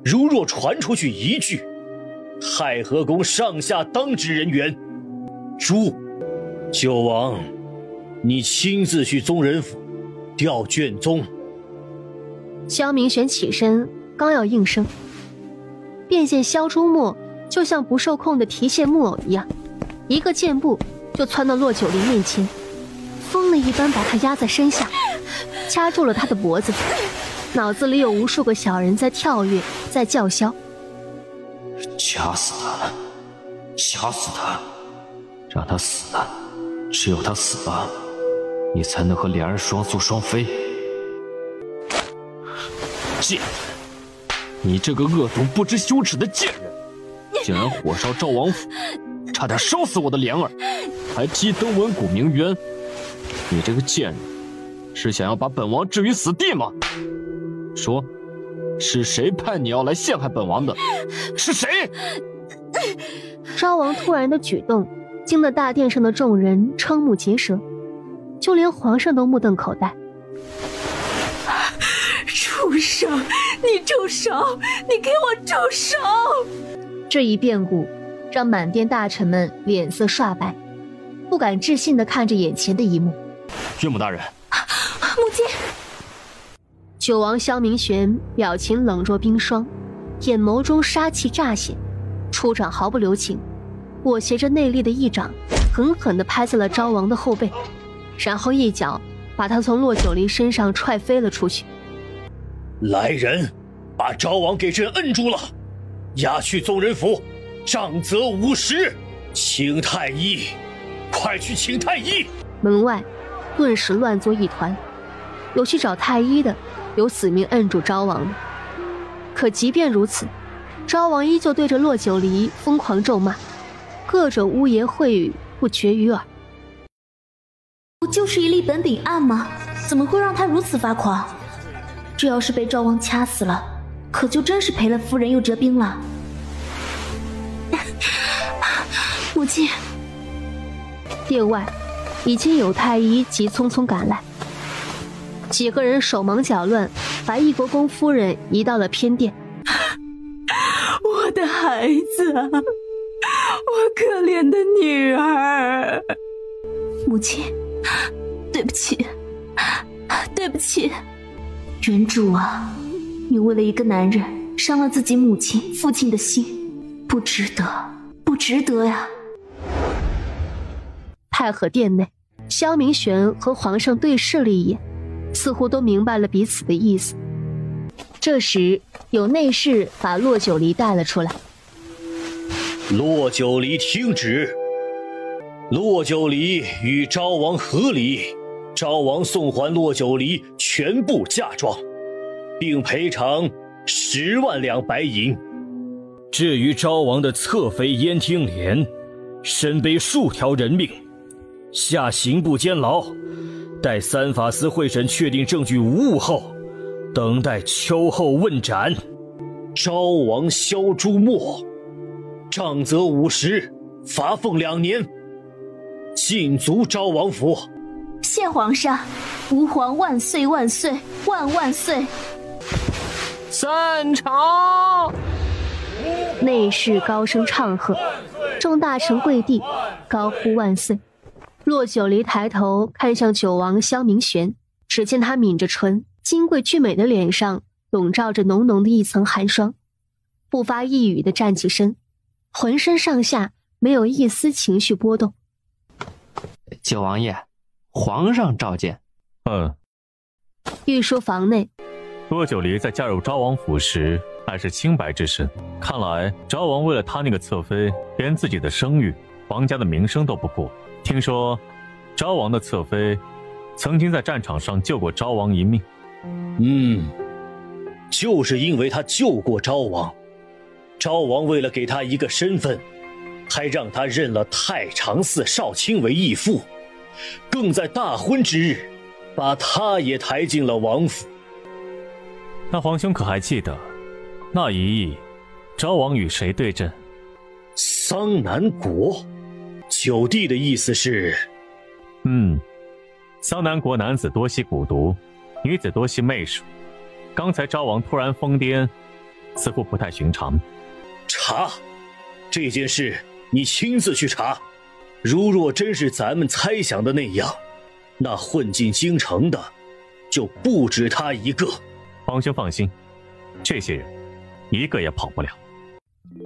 S6: 如若传出去一句，太和宫上下当值人员诛。九王，你亲自去宗人府调卷宗。
S1: 萧明玄起身，刚要应声，便见萧朱墨就像不受控的提线木偶一样，一个箭步就窜到骆九龄面前，疯了一般把他压在身下，掐住了他的脖子，脑子里有无数个小人在跳跃，在叫嚣：
S2: 掐死他，掐死他，让他死了，只有他死了，你才能和莲儿双宿双飞。贱人，你这个恶毒不知羞耻的贱人，竟然火烧昭王府，差点烧死我的莲儿，还激登文谷鸣冤。你这个贱人，是想要把本王置于死地吗？说，是谁派你要来陷害本王的？是谁？
S1: 昭王突然的举动惊得大殿上的众人瞠目结舌，就连皇上都目瞪口呆。
S3: 住手！你住手！你给我住手！
S1: 这一变故让满殿大臣们脸色刷白，不敢置信地看着眼前的一幕。
S2: 岳母大人，
S3: 母亲。
S1: 九王萧明玄表情冷若冰霜，眼眸中杀气乍现，出掌毫不留情，裹挟着内力的一掌狠狠地拍在了昭王的后背，然后一脚把他从骆九离身上踹飞了出去。
S6: 来人，把昭王给朕摁住了，押去宗人府，杖责50，请太医，快去请太医！
S1: 门外顿时乱作一团，有去找太医的，有死命摁住昭王的。可即便如此，昭王依旧对着骆九离疯狂咒骂，各种污言秽语不绝于耳。
S4: 不就是一粒本饼案吗？怎么会让他如此发狂？这要是被昭王掐死了，可就真是赔了夫人又折兵了。
S3: 母亲。
S1: 殿外已经有太医急匆匆赶来，几个人手忙脚乱，把义国公夫人移到了偏殿。
S3: 我的孩子啊，我可怜的女儿。
S4: 母亲，对不起，对不起。原主啊，你为了一个男人伤了自己母亲、父亲的心，不值得，不值得呀。
S1: 太和殿内，萧明玄和皇上对视了一眼，似乎都明白了彼此的意思。这时有内侍把骆九离带了出来。
S6: 骆九离听旨，骆九离与昭王和离，昭王送还骆九离全部嫁妆，并赔偿10万两白银。至于昭王的侧妃燕听莲，身背数条人命，下刑部监牢，待三法司会审确定证据无误后，等待秋后问斩。昭王萧朱墨，杖责50，罚俸2年，禁足昭王府。
S4: 谢皇上，吾皇万岁万岁万万岁！
S7: 散场！
S1: 内侍高声唱和，众大臣跪地高呼万岁。骆九离抬头看向九王萧明玄，只见他抿着唇，金贵俊美的脸上笼罩着浓浓的一层寒霜，不发一语地站起身，浑身上下没有一丝情绪波动。
S8: 九王爷，皇上召见。
S1: 御书房内，
S5: 骆九离在嫁入昭王府时乃是清白之身，看来昭王为了他那个侧妃，连自己的声誉、皇家的名声都不顾。听说昭王的侧妃曾经在战场上救过昭王一命。
S6: 就是因为他救过昭王，昭王为了给他一个身份，还让他认了太常寺少卿为义父，更在大婚之日把他也抬进了王府。
S5: 那皇兄可还记得那一役昭王与谁对阵？
S6: 桑南国。九弟的意思是？
S5: 桑南国男子多吸蛊毒，女子多吸媚术。刚才昭王突然疯癫，似乎不太寻常。
S6: 查这件事，你亲自去查。如若真是咱们猜想的那样，那混进京城的就不止他一个。
S5: 皇兄放心，这些人一个也跑不了。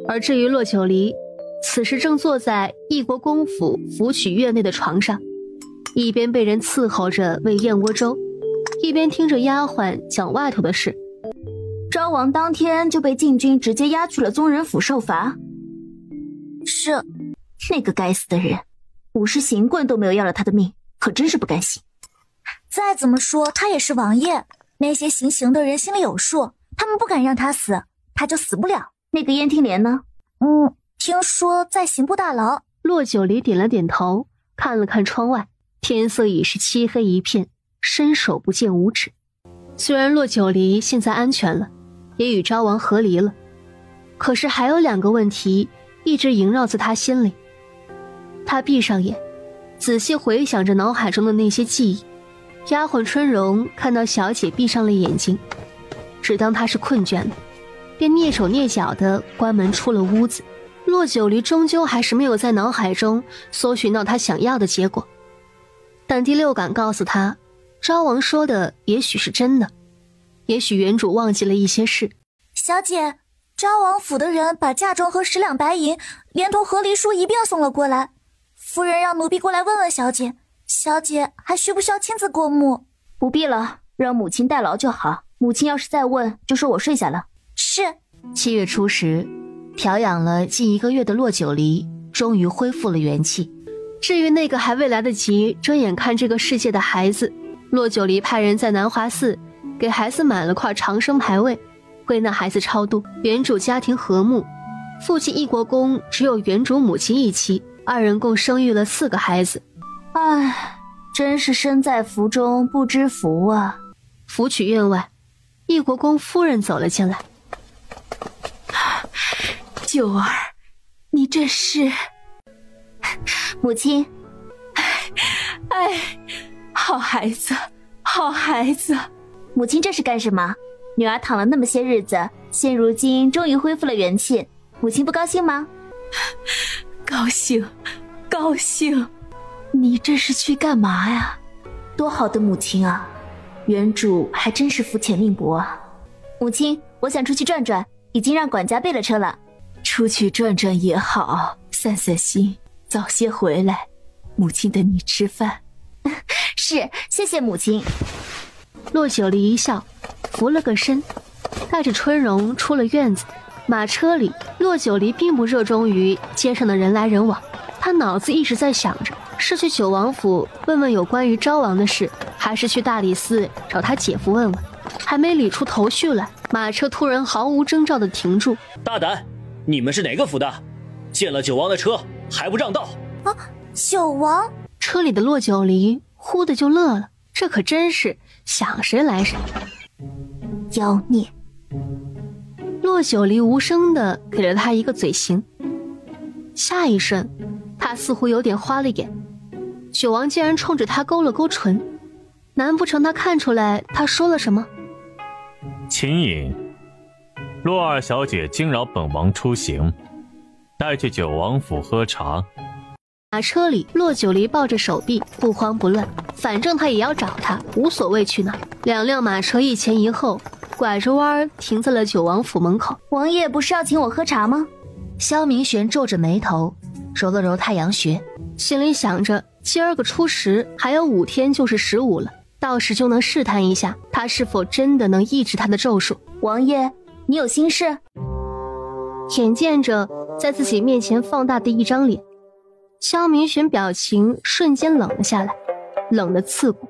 S1: 而至于骆九离，此时正坐在义国公府福曲院内的床上，一边被人伺候着喂燕窝粥，一边听着丫鬟讲外头的事。
S4: 昭王当天就被禁军直接押去了宗人府受罚。是，那个该死的人，50刑棍都没有要了他的命，可真是不甘心。
S9: 再怎么说他也是王爷，那些行刑的人心里有数，他们不敢让他死，他就死不了。
S4: 那个燕听莲呢？
S9: 听说在刑部大牢。
S1: 骆九离点了点头，看了看窗外，天色已是漆黑一片，伸手不见五指。虽然骆九离现在安全了，也与昭王和离了。可是还有2个问题一直萦绕在他心里。他闭上眼，仔细回想着脑海中的那些记忆。丫鬟春荣看到小姐闭上了眼睛，只当她是困倦了，便蹑手蹑脚地关门出了屋子。骆九离终究还是没有在脑海中搜寻到他想要的结果，但第6感告诉他，昭王说的也许是真的，也许原主忘记了一些事。
S9: 小姐，昭王府的人把嫁妆和10两白银连同和离书一并送了过来，夫人让奴婢过来问问小姐，小姐还需不需要亲自过目？
S4: 不必了，让母亲代劳就好。母亲要是再问，就说我睡下了。
S9: 是。
S1: 7月初时，调养了近1个月的骆九离终于恢复了元气。至于那个还未来得及睁眼看这个世界的孩子，骆九离派人在南华寺给孩子买了块长生牌位，为那孩子超度。原主家庭和睦，父亲义国公只有原主母亲一妻，2人共生育了4个孩子。
S4: 唉，真是身在福中不知福啊。
S1: 福曲院外，义国公夫人走了进来。
S3: 九儿，你这是？
S4: 母亲。
S3: 哎，好孩子，好孩子。
S4: 母亲这是干什么？女儿躺了那么些日子，现如今终于恢复了元气，母亲不高兴吗？
S3: 高兴，高兴。你这是去干嘛呀？
S4: 多好的母亲啊，原主还真是福浅命薄啊。母亲，我想出去转转，已经让管家备了车了。
S3: 出去转转也好，散散心，早些回来，母亲等你吃饭。
S4: 是，谢谢母亲。
S1: 骆九离一笑，扶了个身，带着春荣出了院子。马车里，骆九离并不热衷于街上的人来人往，他脑子一直在想着，是去九王府问问有关于昭王的事，还是去大理寺找他姐夫问问。还没理出头绪来，马车突然毫无征兆地停住。
S6: 大胆，你们是哪个府的？见了九王的车还不让道？
S9: 啊，九王！
S1: 车里的骆九离忽的就乐了，这可真是想谁来谁。
S4: 妖孽！
S1: 骆九离无声地给了他一个嘴型，下一瞬他似乎有点花了眼，九王竟然冲着他勾了勾唇，难不成他看出来他说了什么？
S5: 秦颖，骆二小姐惊扰本王出行，带去九王府喝茶。
S1: 马车里，骆九离抱着手臂，不慌不乱，反正他也要找他，无所谓去哪。2辆马车一前一后，拐着弯停在了九王府门口。
S4: 王爷不是要请我喝茶吗？
S1: 萧明玄皱着眉头，揉了揉太阳穴，心里想着今儿个初10，还有5天就是15了，到时就能试探一下他是否真的能抑制他的咒术。
S4: 王爷，你有心事？
S1: 眼见着在自己面前放大的一张脸，萧明玄表情瞬间冷了下来，冷得刺骨。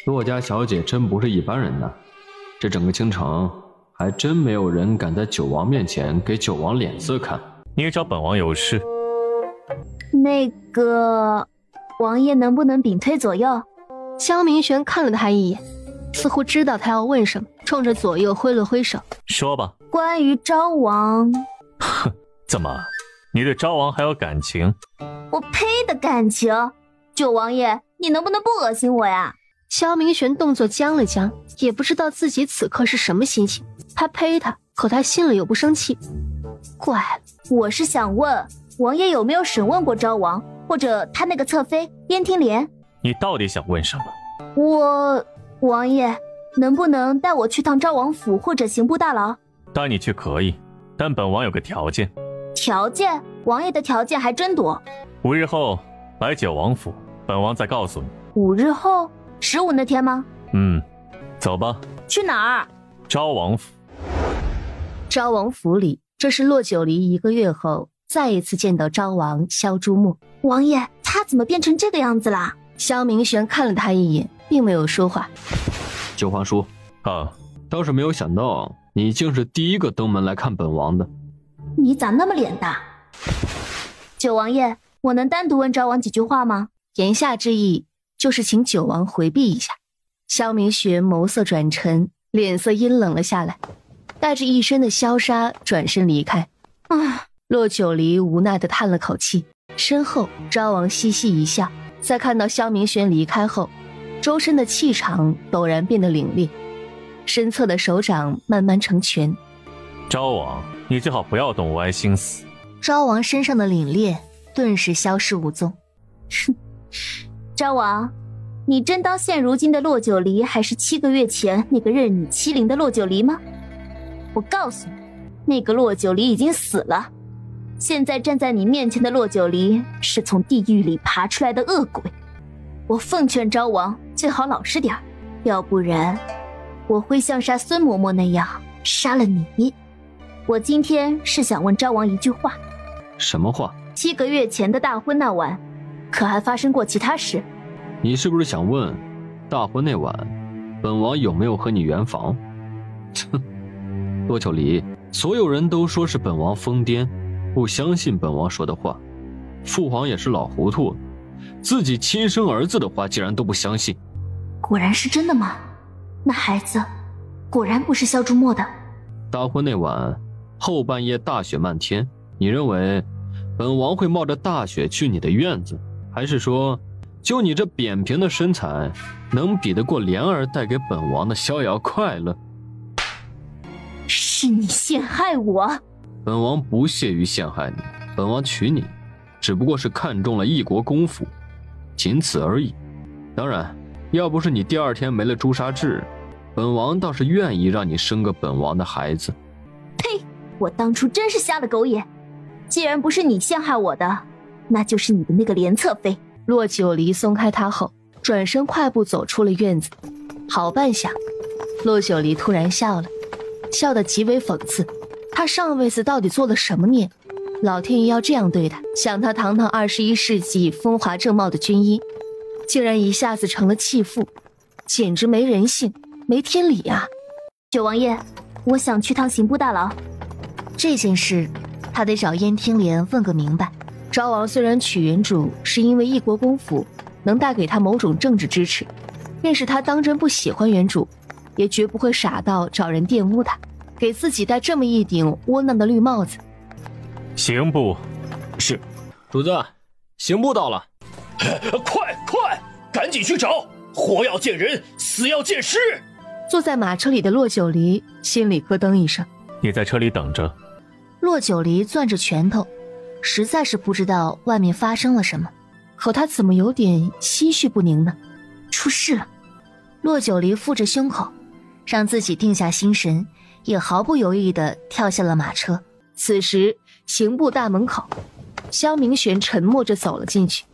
S2: 骆家小姐真不是一般人呐，这整个京城还真没有人敢在九王面前给九王脸色看。
S5: 你找本王有事？
S4: 那个，王爷能不能屏退左右？
S1: 萧明玄看了他一眼，似乎知道他要问什么，冲着左右挥了挥手。
S5: 说吧。
S4: 关于昭王。
S5: 哼，怎么，你对昭王还有感情？
S4: 我呸的感情！九王爷，你能不能不恶心我呀？
S1: 萧明玄动作僵了僵，也不知道自己此刻是什么心情。他呸他，可他心里又不生气。怪了，
S4: 我是想问王爷有没有审问过昭王，或者他那个侧妃燕听莲？
S5: 你到底想问什么？
S4: 王爷能不能带我去趟昭王府或者刑部大牢？
S5: 带你去可以，但本王有个条件。
S4: 条件？王爷的条件还真多。
S5: 5日后来九王府，本王再告诉你。
S4: 5日后？15那天吗？
S5: 走吧。
S4: 去哪儿？
S5: 昭王府。
S1: 昭王府里，这是骆九离1个月后再一次见到昭王萧朱墨。
S4: 王爷，他怎么变成这个样子啦？
S1: 萧明玄看了他一眼，并没有说话。
S2: 九皇叔
S5: 啊，
S2: 倒是没有想到你竟是第一个登门来看本王的。
S4: 你咋那么脸大？九王爷，我能单独问昭王几句话吗？
S1: 言下之意就是请九王回避一下。萧明玄眸色转沉，脸色阴冷了下来。带着一身的萧杀转身离开。洛九离无奈地叹了口气，身后昭王嘻嘻一笑，在看到萧明轩离开后，周身的气场陡然变得凛冽，身侧的手掌慢慢成拳。
S5: 昭王，你最好不要动歪心思。
S1: 昭王身上的凛冽顿时消失无踪。
S4: 昭王，你真当现如今的洛九离还是7个月前那个任你欺凌的洛九离吗？我告诉你，那个洛九离已经死了。现在站在你面前的洛九离是从地狱里爬出来的恶鬼。我奉劝昭王最好老实点，要不然我会像杀孙嬷嬷那样杀了你。我今天是想问昭王一句话。
S2: 什么话
S4: ？7个月前的大婚那晚，可还发生过其他事？
S2: 你是不是想问，大婚那晚，本王有没有和你圆房？洛九离，所有人都说是本王疯癫，不相信本王说的话。父皇也是老糊涂了，自己亲生儿子的话竟然都不相信。
S4: 果然是真的吗？那孩子果然不是萧竹墨的。
S2: 大婚那晚，后半夜大雪漫天，你认为本王会冒着大雪去你的院子，还是说就你这扁平的身材能比得过莲儿带给本王的逍遥快乐？
S4: 是你陷害我。
S2: 本王不屑于陷害你，本王娶你只不过是看中了一国公府，仅此而已。当然要不是你第2天没了朱砂痣，本王倒是愿意让你生个本王的孩子。
S4: 呸，我当初真是瞎了狗眼，既然不是你陷害我的，那就是你的那个连侧妃。
S1: 洛九离松开他后，转身快步走出了院子。好半晌，洛九离突然笑了，笑得极为讽刺。他上辈子到底做了什么孽，老天爷要这样对他？想他堂堂21世纪风华正茂的军医，竟然一下子成了弃妇，简直没人性，没天理啊！
S4: 九王爷，我想去趟刑部大牢。
S1: 这件事他得找燕听莲问个明白。昭王虽然娶原主是因为一国公府能带给他某种政治支持，便是他当真不喜欢原主，也绝不会傻到找人玷污他，给自己戴这么一顶窝囊的绿帽子。
S5: 刑部
S7: 是，主子，刑部到了。
S6: 快，赶紧去找！活要见人，死要见尸。
S1: 坐在马车里的洛九离心里咯噔一声。
S5: 你在车里等着。
S1: 洛九离攥着拳头，实在是不知道外面发生了什么，可他怎么有点心绪不宁呢？出事了！洛九离负着胸口，让自己定下心神，也毫不犹豫地跳下了马车。此时刑部大门口，萧明玄沉默着走了进去。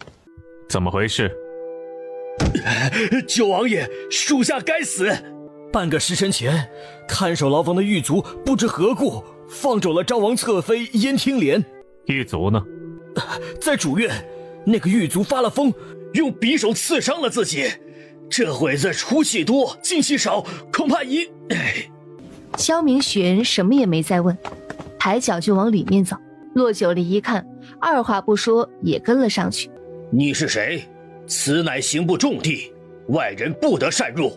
S5: 怎么回事？
S6: 九王爷，属下该死。半个时辰前，看守牢房的狱卒不知何故放走了昭王侧妃燕听莲。
S5: 狱卒呢？
S6: 在主院，那个狱卒发了疯，用匕首刺伤了自己。这会子出气多，进气少，恐怕已……
S1: 萧明玄什么也没再问，抬脚就往里面走。洛九离一看，二话不说也跟了上去。
S6: 你是谁？此乃刑部重地，外人不得擅入。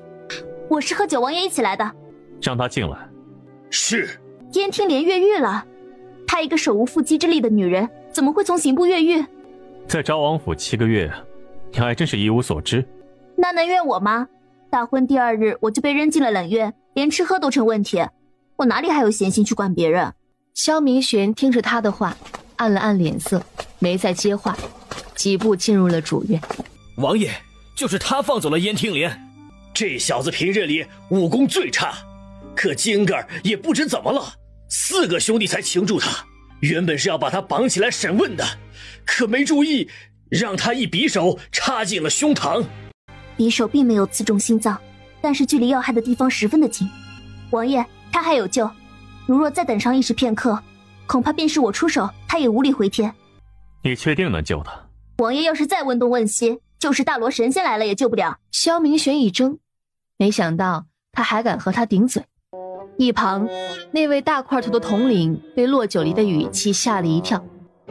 S4: 我是和九王爷一起来的。
S5: 让他进来。
S6: 是。
S4: 燕听莲越狱了，她一个手无缚鸡之力的女人，怎么会从刑部越狱？
S5: 在昭王府7个月，你还真是一无所知。
S4: 那能怨我吗？大婚第2日我就被扔进了冷院，连吃喝都成问题，我哪里还有闲心去管别人？
S1: 萧明玄听着他的话，按了按脸色，没再接话，几步进入了主院。
S6: 王爷，就是他放走了燕听莲。这小子平日里武功最差，可今个儿也不知怎么了，4个兄弟才擒住他。原本是要把他绑起来审问的，可没注意，让他一匕首插进了胸膛。
S4: 匕首并没有刺中心脏，但是距离要害的地方十分的近。王爷，他还有救，如若再等上一时片刻，恐怕便是我出手，他也无力回天。
S5: 你确定能救他？
S4: 王爷要是再问东问西，就是大罗神仙来了也救不了。
S1: 萧明玄一怔，没想到他还敢和他顶嘴。一旁那位大块头的统领被洛九离的语气吓了一跳，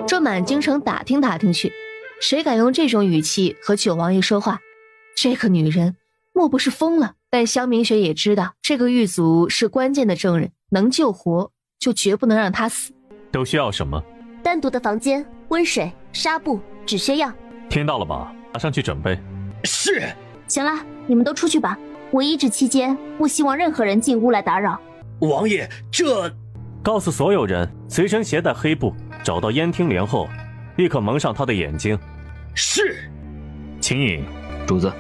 S1: 这满京城打听打听去，谁敢用这种语气和九王爷说话？这个女人莫不是疯了？但萧明玄也知道这个狱卒是关键的证人，能救活就绝不能让他死。
S5: 都需要什么？
S4: 单独的房间、温水、纱布、止血药。
S5: 听到了吧？马上去准备。
S6: 是。
S4: 行了，你们都出去吧。我医治期间，不希望任何人进屋来打扰。
S6: 王爷，这……
S5: 告诉所有人，随身携带黑布，找到燕听莲后，立刻蒙上他的眼睛。
S6: 是。
S5: 秦颖，
S2: 主子，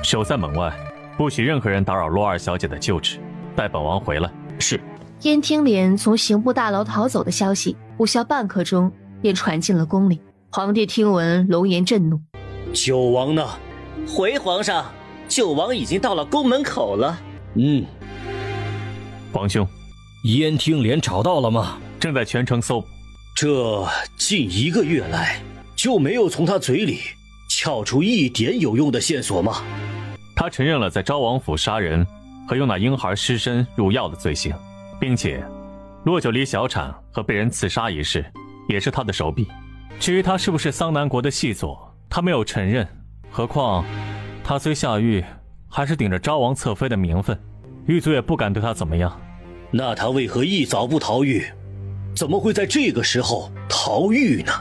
S5: 守在门外，不许任何人打扰洛二小姐的救治，带本王回来。
S2: 是。
S1: 燕听莲从刑部大牢逃走的消息，不消半刻钟便传进了宫里。皇帝听闻，龙颜震怒。
S6: 九王呢？
S10: 回皇上，九王已经到了宫门口了。
S5: 皇兄，
S11: 燕听莲找到了吗？
S5: 正在全城搜捕。
S6: 这近1个月来就没有从他嘴里撬出一点有用的线索吗？
S5: 他承认了在昭王府杀人和用那婴孩尸身入药的罪行，并且洛九离小产和被人刺杀一事也是他的手笔。至于他是不是桑南国的细作，他没有承认。何况他虽下狱，还是顶着昭王侧妃的名分，狱卒也不敢对他怎么样。
S6: 那他为何一早不逃狱？怎么会在这个时候逃狱呢？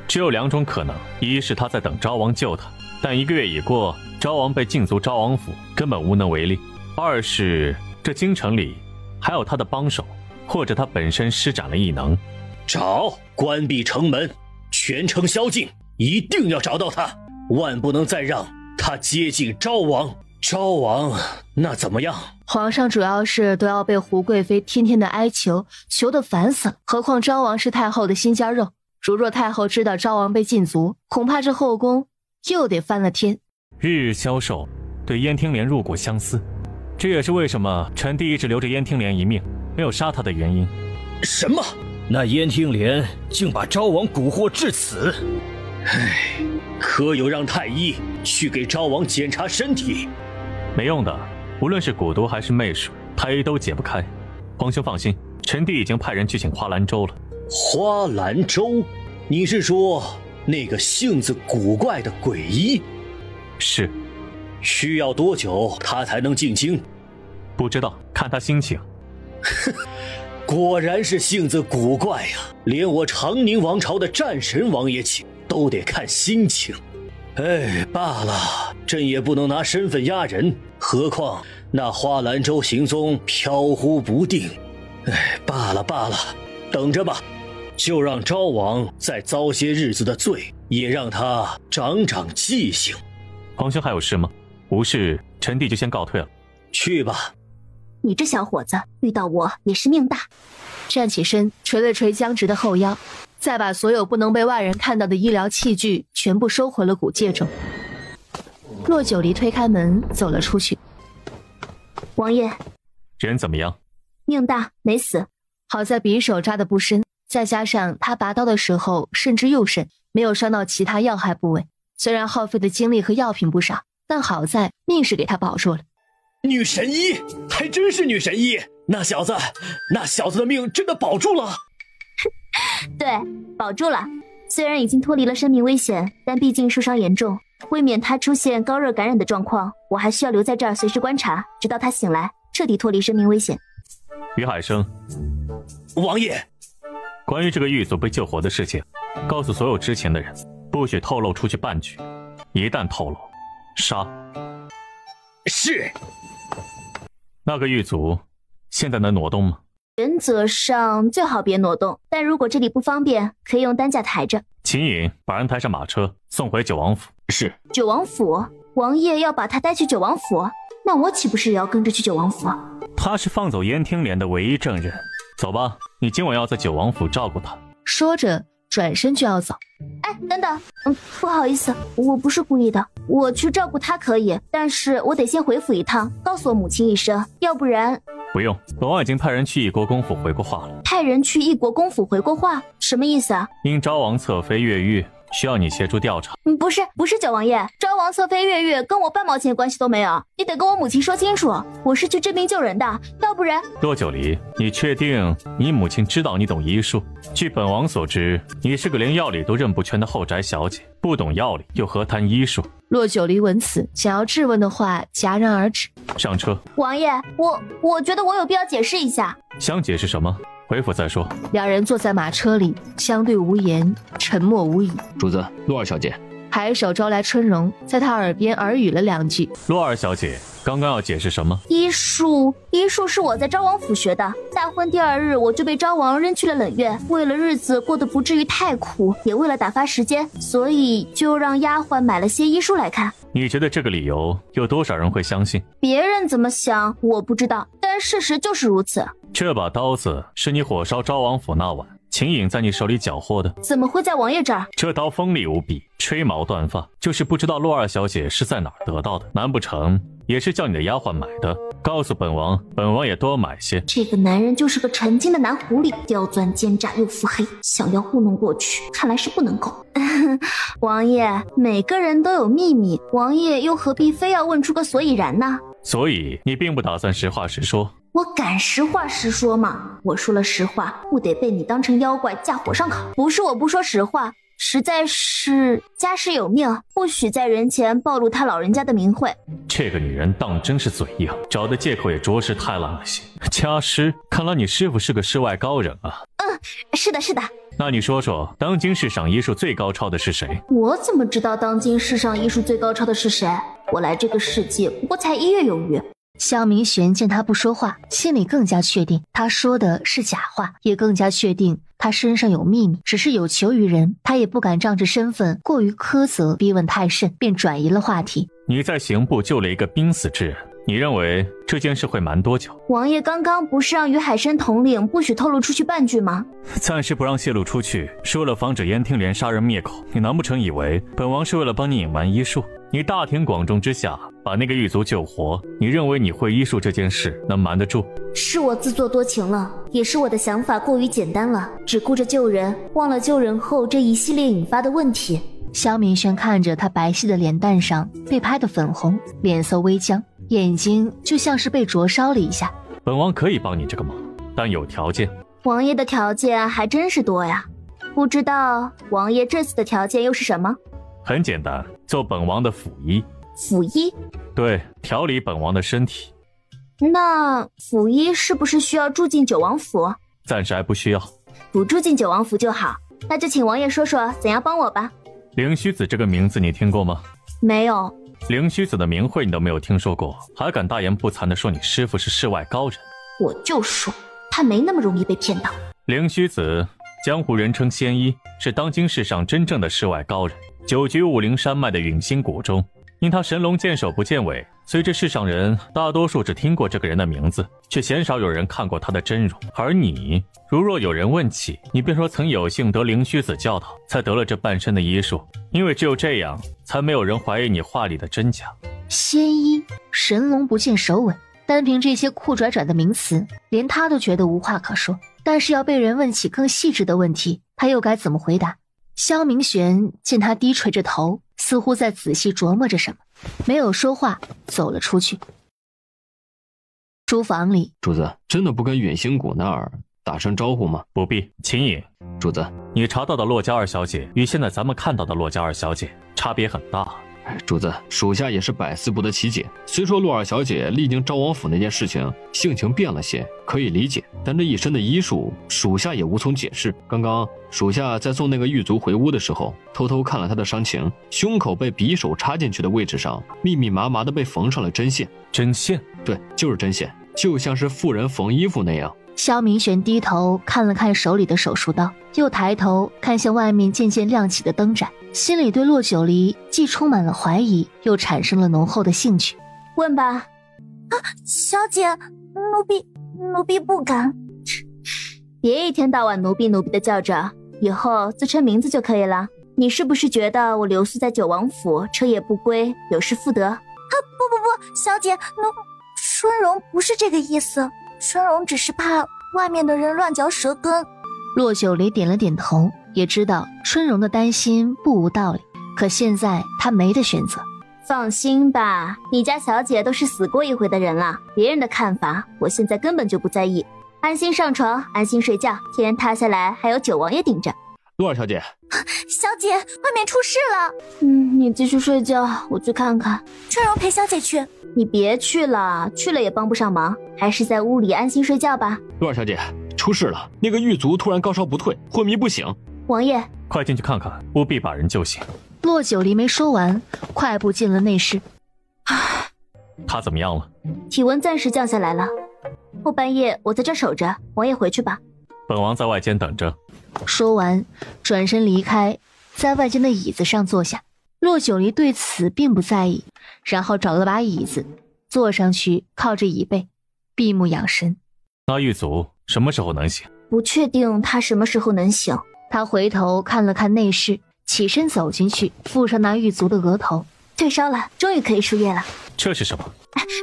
S5: 只有2种可能，一是他在等昭王救他，但1个月已过，昭王被禁足昭王府，根本无能为力；二是这京城里还有他的帮手，或者他本身施展了异能。
S6: 找，关闭城门，全城宵禁，一定要找到他，万不能再让他接近昭王。昭王那怎么样？
S1: 皇上主要是都要被胡贵妃天天的哀求，求得烦死了。何况昭王是太后的心尖肉，如若太后知道昭王被禁足，恐怕这后宫又得翻了天。
S5: 日日消瘦，对燕听莲入骨相思，这也是为什么臣弟一直留着燕听莲一命，没有杀他的原因。
S6: 什么？
S11: 那燕听莲竟把昭王蛊惑至此？
S6: 唉，可有让太医去给昭王检查身体？
S5: 没用的，无论是蛊毒还是媚术，太医都解不开。皇兄放心，臣弟已经派人去请花兰州了。
S6: 花兰州？你是说那个性子古怪的鬼医？
S5: 是。
S6: 需要多久他才能进京？
S5: 不知道，看他心情。
S6: 果然是性子古怪呀，连我长宁王朝的战神王爷请都得看心情。哎，罢了，朕也不能拿身份压人，何况那花兰州行踪飘忽不定。哎，罢了，等着吧，就让昭王再遭些日子的罪，也让他长长记性。
S5: 皇兄还有事吗？无事，臣弟就先告退了。
S6: 去吧。
S4: 你这小伙子遇到我也是命大。
S1: 站起身，捶了捶僵直的后腰，再把所有不能被外人看到的医疗器具全部收回了骨戒中。洛九离推开门走了出去。
S4: 王爷，
S5: 人怎么样？
S4: 命大，没死。
S1: 好在匕首扎得不深，再加上他拔刀的时候慎之又慎，没有伤到其他要害部位。虽然耗费的精力和药品不少，但好在命是给他保住了。
S6: 女神医，还真是女神医！那小子的命真的保住了。
S4: 对，保住了。虽然已经脱离了生命危险，但毕竟受伤严重，为免他出现高热感染的状况，我还需要留在这儿随时观察，直到他醒来，彻底脱离生命危险。
S5: 于海生，
S6: 王爷，
S5: 关于这个狱卒被救活的事情，告诉所有知情的人，不许透露出去半句，一旦透露，杀。
S6: 是。
S5: 那个狱卒现在能挪动吗？
S4: 原则上最好别挪动，但如果这里不方便，可以用担架抬着。
S5: 秦颖把人抬上马车，送回九王府。
S2: 是。
S4: 九王府？王爷要把他带去九王府？那我岂不是也要跟着去九王府？
S5: 他是放走燕听莲的唯一证人。走吧，你今晚要在九王府照顾他。
S1: 说着转身就要走。
S4: 哎，等等，不好意思，我不是故意的。我去照顾他可以，但是我得先回府一趟，告诉我母亲一声，要不然……
S5: 不用，本王已经派人去异国公府回过话了。
S4: 派人去异国公府回过话？什么意思啊？
S5: 因昭王侧妃越狱，需要你协助调查。
S4: 不是九王爷，昭王侧妃越狱跟我半毛钱关系都没有，你得跟我母亲说清楚，我是去治病救人的，要不然……
S5: 洛九离，你确定你母亲知道你懂医术？据本王所知，你是个连药理都认不全的后宅小姐，不懂药理又何谈医术？
S1: 洛九离闻此，想要质问的话戛然而止。
S5: 上车。
S4: 王爷，我觉得我有必要解释一下。
S5: 想解释什么？回府再说。
S1: 两人坐在马车里，相对无言，沉默无语。
S2: 主子，洛儿小姐。
S1: 抬手招来春荣，在他耳边耳语了2句。
S5: 洛儿小姐，刚刚要解释什么？
S4: 医术是我在昭王府学的。大婚第2日，我就被昭王扔去了冷院。为了日子过得不至于太苦，也为了打发时间，所以就让丫鬟买了些医书来看。
S5: 你觉得这个理由有多少人会相信？
S4: 别人怎么想我不知道，但事实就是如此。
S5: 这把刀子是你火烧昭王府那晚秦颖在你手里缴获的。
S4: 怎么会在王爷这儿？
S5: 这刀锋利无比，吹毛断发，就是不知道洛二小姐是在哪儿得到的。难不成也是叫你的丫鬟买的？告诉本王，本王也多买些。
S4: 这个男人就是个成精的男狐狸，刁钻奸诈又腹黑，想要糊弄过去，看来是不能够。王爷，每个人都有秘密，王爷又何必非要问出个所以然呢？
S5: 所以你并不打算实话实说？
S4: 我敢实话实说吗？我说了实话，不得被你当成妖怪架火上烤。不是我不说实话，实在是家事有命，不许在人前暴露他老人家的名讳。
S5: 这个女人当真是嘴硬，找的借口也着实太烂了些。家师，看来你师父是个世外高人啊。
S4: 是的，是的。
S5: 那你说说，当今世上医术最高超的是谁？
S4: 我怎么知道当今世上医术最高超的是谁？我来这个世界不过才1月有余。
S1: 萧明玄见他不说话，心里更加确定他说的是假话，也更加确定他身上有秘密，只是有求于人，他也不敢仗着身份过于苛责，逼问太甚，便转移了话题。
S5: 你在刑部救了一个濒死之人，你认为这件事会瞒多久？
S4: 王爷刚刚不是让于海参统领不许透露出去半句吗？
S5: 暂时不让泄露出去，是为了防止燕听莲杀人灭口。你难不成以为本王是为了帮你隐瞒医术？你大庭广众之下把那个狱卒救活，你认为你会医术这件事能瞒得住？
S4: 是我自作多情了，也是我的想法过于简单了，只顾着救人，忘了救人后这一系列引发的问题。
S1: 萧明轩看着他白皙的脸蛋上被拍得粉红，脸色微僵，眼睛就像是被灼烧了一下。
S5: 本王可以帮你这个忙，但有条件。
S4: 王爷的条件还真是多呀，不知道王爷这次的条件又是什么？
S5: 很简单，做本王的辅医。
S4: 辅医？
S5: 对，调理本王的身体。
S4: 那辅医是不是需要住进九王府？
S5: 暂时还不需要，
S4: 不住进九王府就好。那就请王爷说说怎样帮我吧。
S5: 灵虚子这个名字你听过吗？
S4: 没有。
S5: 灵虚子的名讳你都没有听说过，还敢大言不惭地说你师父是世外高人？
S4: 我就说他没那么容易被骗到。
S5: 灵虚子，江湖人称仙医，是当今世上真正的世外高人，久居武陵山脉的陨星谷中。因他神龙见首不见尾，所以这世上人大多数只听过这个人的名字，却鲜少有人看过他的真容。而你，如若有人问起，你便说曾有幸得灵虚子教导，才得了这半身的医术，因为只有这样，才没有人怀疑你话里的真假。
S1: 仙医，神龙不见首尾，单凭这些酷拽拽的名词，连他都觉得无话可说。但是要被人问起更细致的问题，他又该怎么回答？萧明玄见他低垂着头，似乎在仔细琢磨着什么，没有说话，走了出去。书房里，
S2: 主子真的不跟远星谷那儿打声招呼吗？
S5: 不必。秦颖，
S2: 主子，
S5: 你查到的洛家二小姐与现在咱们看到的洛家二小姐差别很大。
S2: 主子，属下也是百思不得其解。虽说洛二小姐历经昭王府那件事情，性情变了些，可以理解，但这一身的医术，属下也无从解释。刚刚属下在送那个狱卒回屋的时候，偷偷看了他的伤情，胸口被匕首插进去的位置上，密密麻麻的被缝上了针线。
S5: 针线？
S2: 对，就是针线，就像是妇人缝衣服那样。
S1: 萧明玄低头看了看手里的手术刀，又抬头看向外面渐渐亮起的灯盏，心里对洛九离既充满了怀疑，又产生了浓厚的兴趣。
S4: 问吧。
S9: 小姐，奴婢不敢。
S4: 别一天到晚奴婢的叫着，以后自称名字就可以了。你是不是觉得我留宿在九王府，彻夜不归，有失妇德？
S9: 不，小姐，春荣不是这个意思。春荣只是怕外面的人乱嚼舌根。
S1: 洛九离点了点头，也知道春荣的担心不无道理，可现在他没得选择。
S4: 放心吧，你家小姐都是死过一回的人了，别人的看法我现在根本就不在意。安心上床，安心睡觉，天塌下来还有九王爷顶着。
S2: 洛儿小姐，
S9: 小姐，外面出事了。
S4: 你继续睡觉，我去看看。
S9: 春荣陪小姐去。
S4: 你别去了，去了也帮不上忙，还是在屋里安心睡觉吧。
S2: 洛儿小姐，出事了，那个狱卒突然高烧不退，昏迷不醒。
S4: 王爷，
S5: 快进去看看，务必把人救醒。
S1: 洛九离没说完，快步进了内室。
S5: 他怎么样了？
S4: 体温暂时降下来了。后半夜我在这守着，王爷回去吧。
S5: 本王在外间等着。
S1: 说完，转身离开，在外间的椅子上坐下。洛九离对此并不在意，然后找了把椅子，坐上去，靠着椅背，闭目养神。
S5: 那狱卒什么时候能醒？
S4: 不确定他什么时候能醒。
S1: 他回头看了看内室，起身走进去，附上那狱卒的额头。
S4: 退烧了，终于可以输液了。
S5: 这是什么？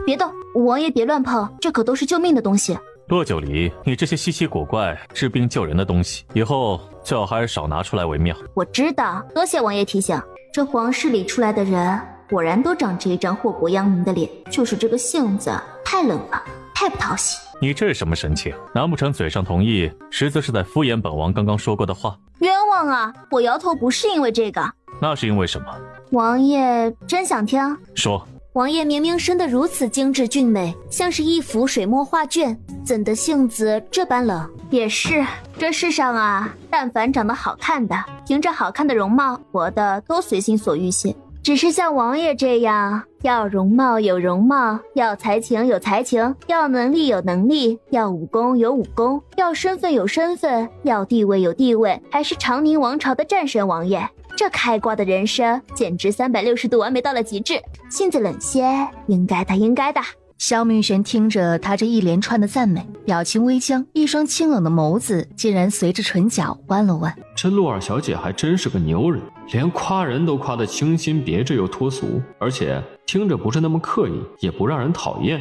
S4: 别动，王爷别乱碰，这可都是救命的东西。
S5: 洛九离，你这些稀奇古怪治病救人的东西，以后最好还是少拿出来为妙。
S4: 我知道，多谢王爷提醒。这皇室里出来的人，果然都长这一张祸国殃民的脸，就是这个性子太冷了，太不讨喜。
S5: 你这是什么神情？难不成嘴上同意，实则是在敷衍本王刚刚说过的话？
S4: 冤枉啊！我摇头不是因为这个。
S5: 那是因为什么？
S4: 王爷真想听？
S5: 说。
S4: 王爷明明生得如此精致俊美，像是一幅水墨画卷，怎的性子这般冷？也是，这世上啊，但凡长得好看的，凭着好看的容貌活的都随心所欲些。只是像王爷这样，要容貌有容貌，要才情有才情，要能力有能力，要武功有武功，要身份有身份，要地位有地位，还是长宁王朝的战神王爷。这开挂的人生简直360度完美到了极致，性子冷些，应该的，应该的。
S1: 萧明玄听着他这一连串的赞美，表情微僵，一双清冷的眸子竟然随着唇角弯了弯。
S2: 这洛儿小姐还真是个牛人，连夸人都夸得清新别致又脱俗，而且听着不是那么刻意，也不让人讨厌。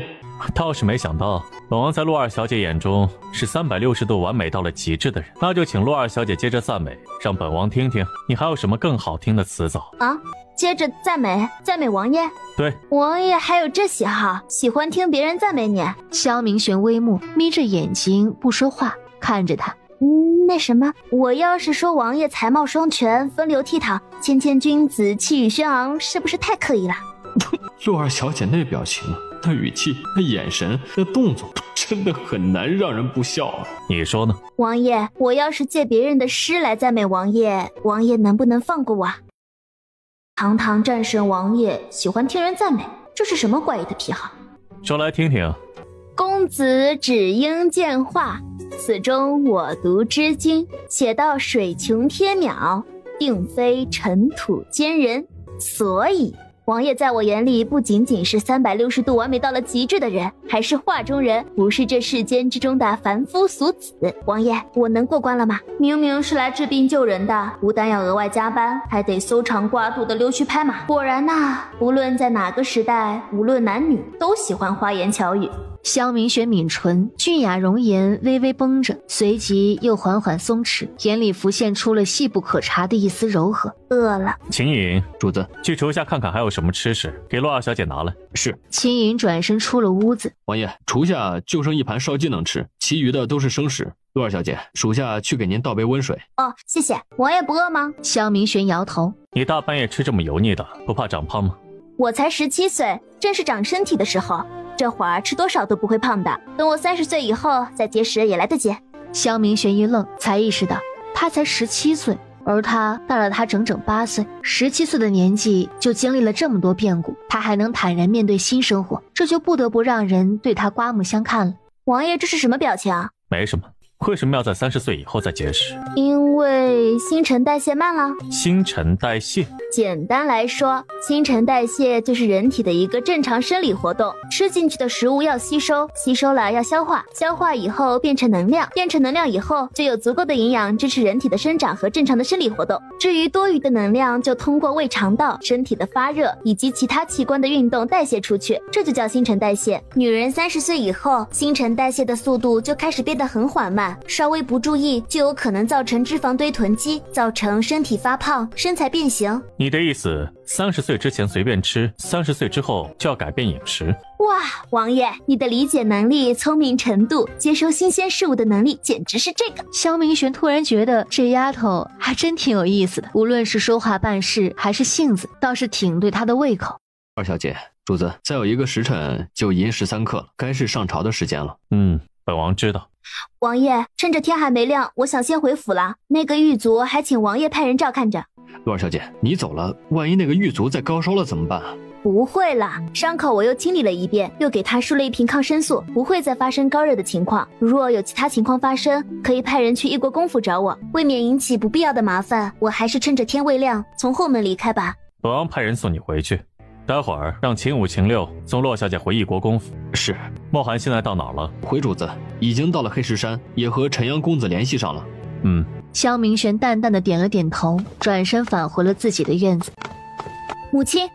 S5: 倒是没想到，本王在洛儿小姐眼中是360度完美到了极致的人。那就请洛儿小姐接着赞美，让本王听听你还有什么更好听的词藻
S4: 啊？接着赞美王爷？
S5: 对，
S4: 王爷还有这喜好，喜欢听别人赞美你。
S1: 萧明玄微目，眯着眼睛不说话，看着他。
S4: 那什么，我要是说王爷才貌双全，风流倜傥，谦谦君子，气宇轩昂，是不是太刻意了？
S2: 洛儿小姐那表情，那语气，那眼神，那动作，真的很难让人不笑啊。
S5: 你说呢？
S4: 王爷，我要是借别人的诗来赞美王爷，王爷能不能放过我？堂堂战神王爷喜欢听人赞美，这是什么怪异的癖好？
S5: 说来听听。
S4: 公子只应见画，此中我独知经。写到水穷天渺，定非尘土间人。所以王爷在我眼里不仅仅是360度完美到了极致的人，还是画中人，不是这世间之中的凡夫俗子。王爷，我能过关了吗？明明是来治病救人的，不但要额外加班，还得搜肠刮肚的溜须拍马。果然呐，无论在哪个时代，无论男女，都喜欢花言巧语。
S1: 萧明玄抿唇，俊雅容颜微微绷着，随即又缓缓松弛，眼里浮现出了细不可察的一丝柔和。
S4: 饿了，
S5: 秦颖，
S2: 主子，
S5: 去厨下看看还有什么吃食，给洛儿小姐拿来。
S2: 是。
S1: 秦颖转身出了屋子。
S2: 王爷，厨下就剩一盘烧鸡能吃，其余的都是生食。洛儿小姐，属下去给您倒杯温水。
S4: 哦，谢谢。王爷不饿吗？
S1: 萧明玄摇头。
S5: 你大半夜吃这么油腻的，不怕长胖吗？
S4: 我才17岁，正是长身体的时候，这会儿吃多少都不会胖的。等我30岁以后再节食也来得及。
S1: 萧明玄一愣，才意识到他才17岁，而他大了他整整8岁。17岁的年纪就经历了这么多变故，他还能坦然面对新生活，这就不得不让人对他刮目相看了。
S4: 王爷，这是什么表情？
S5: 没什么。为什么要在30岁以后再节食？
S4: 因为新陈代谢慢了。
S5: 新陈代谢？
S4: 简单来说，新陈代谢就是人体的一个正常生理活动。吃进去的食物要吸收，吸收了要消化，消化以后变成能量，变成能量以后就有足够的营养支持人体的生长和正常的生理活动。至于多余的能量，就通过胃肠道、身体的发热以及其他器官的运动代谢出去，这就叫新陈代谢。女人30岁以后，新陈代谢的速度就开始变得很缓慢。的，稍微不注意就有可能造成脂肪堆囤积，造成身体发胖、身材变形。
S5: 你的意思，30岁之前随便吃，30岁之后就要改变饮食？
S4: 哇，王爷，你的理解能力、聪明程度、接收新鲜事物的能力，简直是这个。
S1: 萧明玄突然觉得这丫头还真挺有意思的，无论是说话办事还是性子，倒是挺对她的胃口。
S2: 二小姐，主子，再有1个时辰就寅时3刻了，该是上朝的时间了。
S5: 本王知道。
S4: 王爷，趁着天还没亮，我想先回府了。那个狱卒还请王爷派人照看着。
S2: 陆二小姐，你走了，万一那个狱卒再高烧了怎么办啊？
S4: 不会啦，伤口我又清理了一遍，又给他输了一瓶抗生素，不会再发生高热的情况。若有其他情况发生，可以派人去异国公府找我。为免引起不必要的麻烦，我还是趁着天未亮从后门离开吧。
S5: 本王派人送你回去，待会儿让秦5、秦6送洛小姐回异国公府。
S2: 是。
S5: 莫寒现在到哪了？
S2: 回主子，已经到了黑石山，也和陈阳公子联系上了。
S1: 萧明玄淡淡的点了点头，转身返回了自己的院子。
S3: 母亲，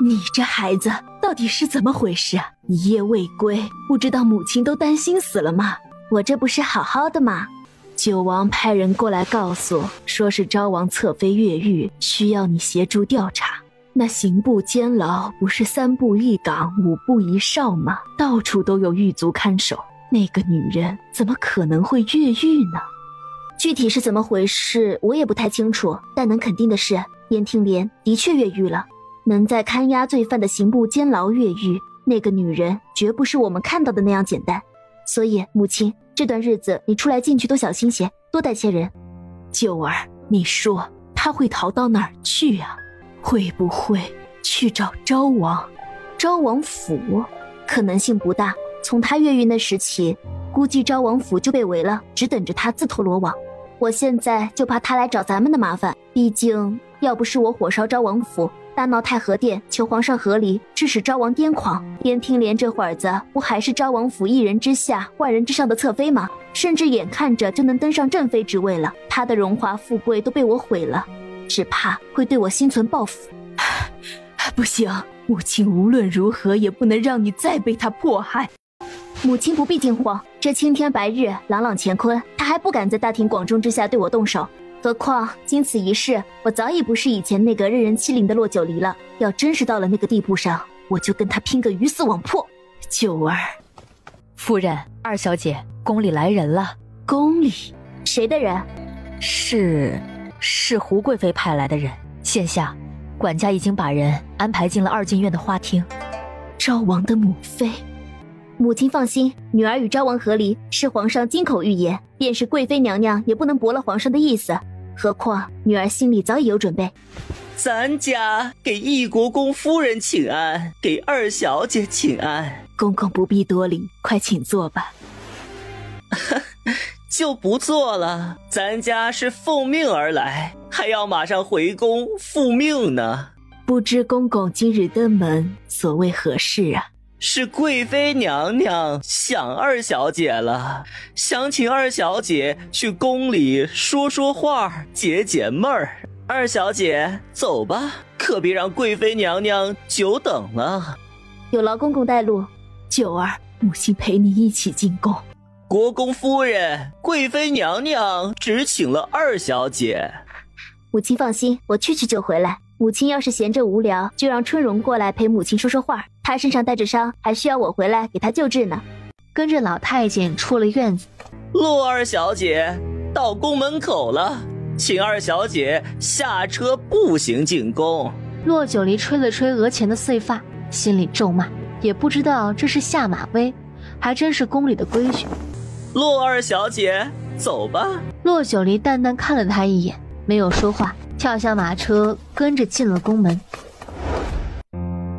S3: 你这孩子到底是怎么回事啊？一夜未归，不知道母亲都担心死了吗？
S4: 我这不是好好的吗？
S3: 九王派人过来告诉，说是昭王侧妃越狱，需要你协助调查。那刑部监牢不是3步一岗5步一哨吗？到处都有狱卒看守，那个女人怎么可能会越狱呢？
S4: 具体是怎么回事我也不太清楚，但能肯定的是，燕听莲的确越狱了。能在看押罪犯的刑部监牢越狱，那个女人绝不是我们看到的那样简单。所以母亲，这段日子你出来进去都小心些，多带些人。
S3: 九儿，你说她会逃到哪儿去啊？会不会去找昭王？
S4: 昭王府可能性不大，从他越狱那时起，估计昭王府就被围了，只等着他自投罗网。我现在就怕他来找咱们的麻烦，毕竟要不是我火烧昭王府，大闹太和殿，求皇上和离，致使昭王癫狂，燕听莲这会儿子不还是昭王府一人之下万人之上的侧妃吗？甚至眼看着就能登上正妃之位了，她的荣华富贵都被我毁了，只怕会对我心存报复。
S3: 不行，母亲无论如何也不能让你再被他迫害。
S4: 母亲不必惊慌，这青天白日，朗朗乾坤，他还不敢在大庭广众之下对我动手。何况经此一事，我早已不是以前那个任人欺凌的洛九离了。要真是到了那个地步上，我就跟他拼个鱼死网破。
S3: 九儿，
S1: 夫人，二小姐，宫里来人了。
S3: 宫里？
S4: 谁的人？
S1: 是胡贵妃派来的人。现下，管家已经把人安排进了2进院的花厅。
S3: 昭王的母妃。
S4: 母亲放心，女儿与昭王和离是皇上金口玉言，便是贵妃娘娘也不能驳了皇上的意思。何况女儿心里早已有准备。
S10: 咱家给义国公夫人请安，给二小姐请安。
S3: 公公不必多礼，快请坐吧。
S10: 就不做了，咱家是奉命而来，还要马上回宫复命呢。
S3: 不知公公今日登门，所谓何事啊？
S10: 是贵妃娘娘想二小姐了，想请二小姐去宫里说说话，解解闷儿。二小姐，走吧，可别让贵妃娘娘久等了。
S4: 有劳公公带路。
S3: 九儿，母亲陪你一起进宫。
S10: 国公夫人，贵妃娘娘只请了二小姐。
S4: 母亲放心，我去就回来。母亲要是闲着无聊，就让春荣过来陪母亲说说话。她身上带着伤，还需要我回来给她救治呢。
S1: 跟着老太监出了院子。
S10: 洛二小姐到宫门口了，请二小姐下车步行进宫。
S1: 洛九离吹了吹额前的碎发，心里咒骂，也不知道这是下马威，还真是宫里的规矩。
S10: 洛二小姐，走吧。
S1: 洛九离淡淡看了他一眼，没有说话，跳下马车，跟着进了宫门。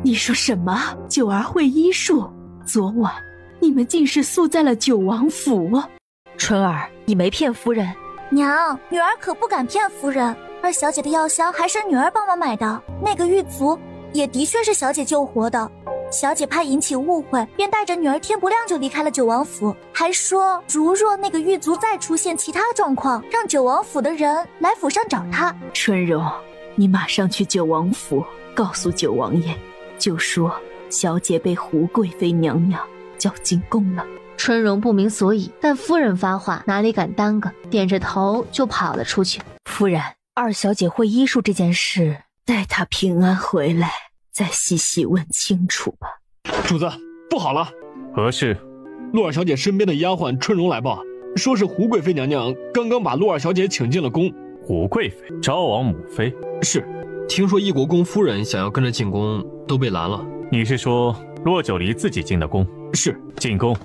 S3: 你说什么？九儿会医术？昨晚你们竟是宿在了九王府。
S1: 春儿，你没骗夫人。
S9: 娘，女儿可不敢骗夫人。二小姐的药箱还是女儿帮忙买的，那个狱卒也的确是小姐救活的。小姐怕引起误会，便带着女儿天不亮就离开了九王府，还说如若那个狱卒再出现其他状况，让九王府的人来府上找他。
S3: 春荣，你马上去九王府，告诉九王爷，就说小姐被胡贵妃娘娘叫进宫了。
S1: 春荣不明所以，但夫人发话，哪里敢耽搁，点着头就跑了出去。
S3: 夫人，二小姐会医术这件事，待她平安回来再细细问清楚吧。
S7: 主子，不好了！
S5: 何事？
S7: 陆二小姐身边的丫鬟春荣来报，说是胡贵妃娘娘刚刚把陆二小姐请进了宫。
S5: 胡贵妃，昭王母妃。
S2: 是，听说义国公夫人想要跟着进宫，都被拦了。
S5: 你是说骆九离自己进的宫？
S2: 是，
S5: 进宫。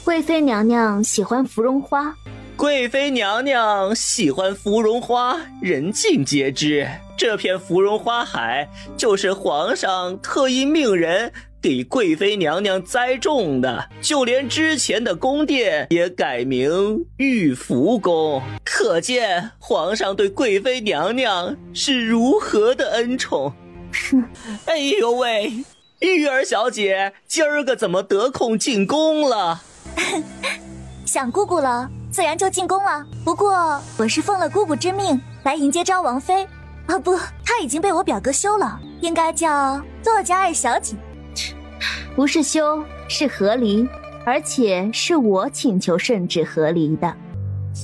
S4: 贵妃娘娘喜欢芙蓉花。
S10: 贵妃娘娘喜欢芙蓉花，人尽皆知。这片芙蓉花海就是皇上特意命人给贵妃娘娘栽种的，就连之前的宫殿也改名玉福宫，可见皇上对贵妃娘娘是如何的恩宠。哎呦喂，玉儿小姐今儿个怎么得空进宫了？
S9: 想姑姑了，自然就进宫了。不过我是奉了姑姑之命来迎接昭王妃。啊不，她已经被我表哥休了，应该叫骆家二小姐。
S4: 不是休，是和离，而且是我请求圣旨和离的。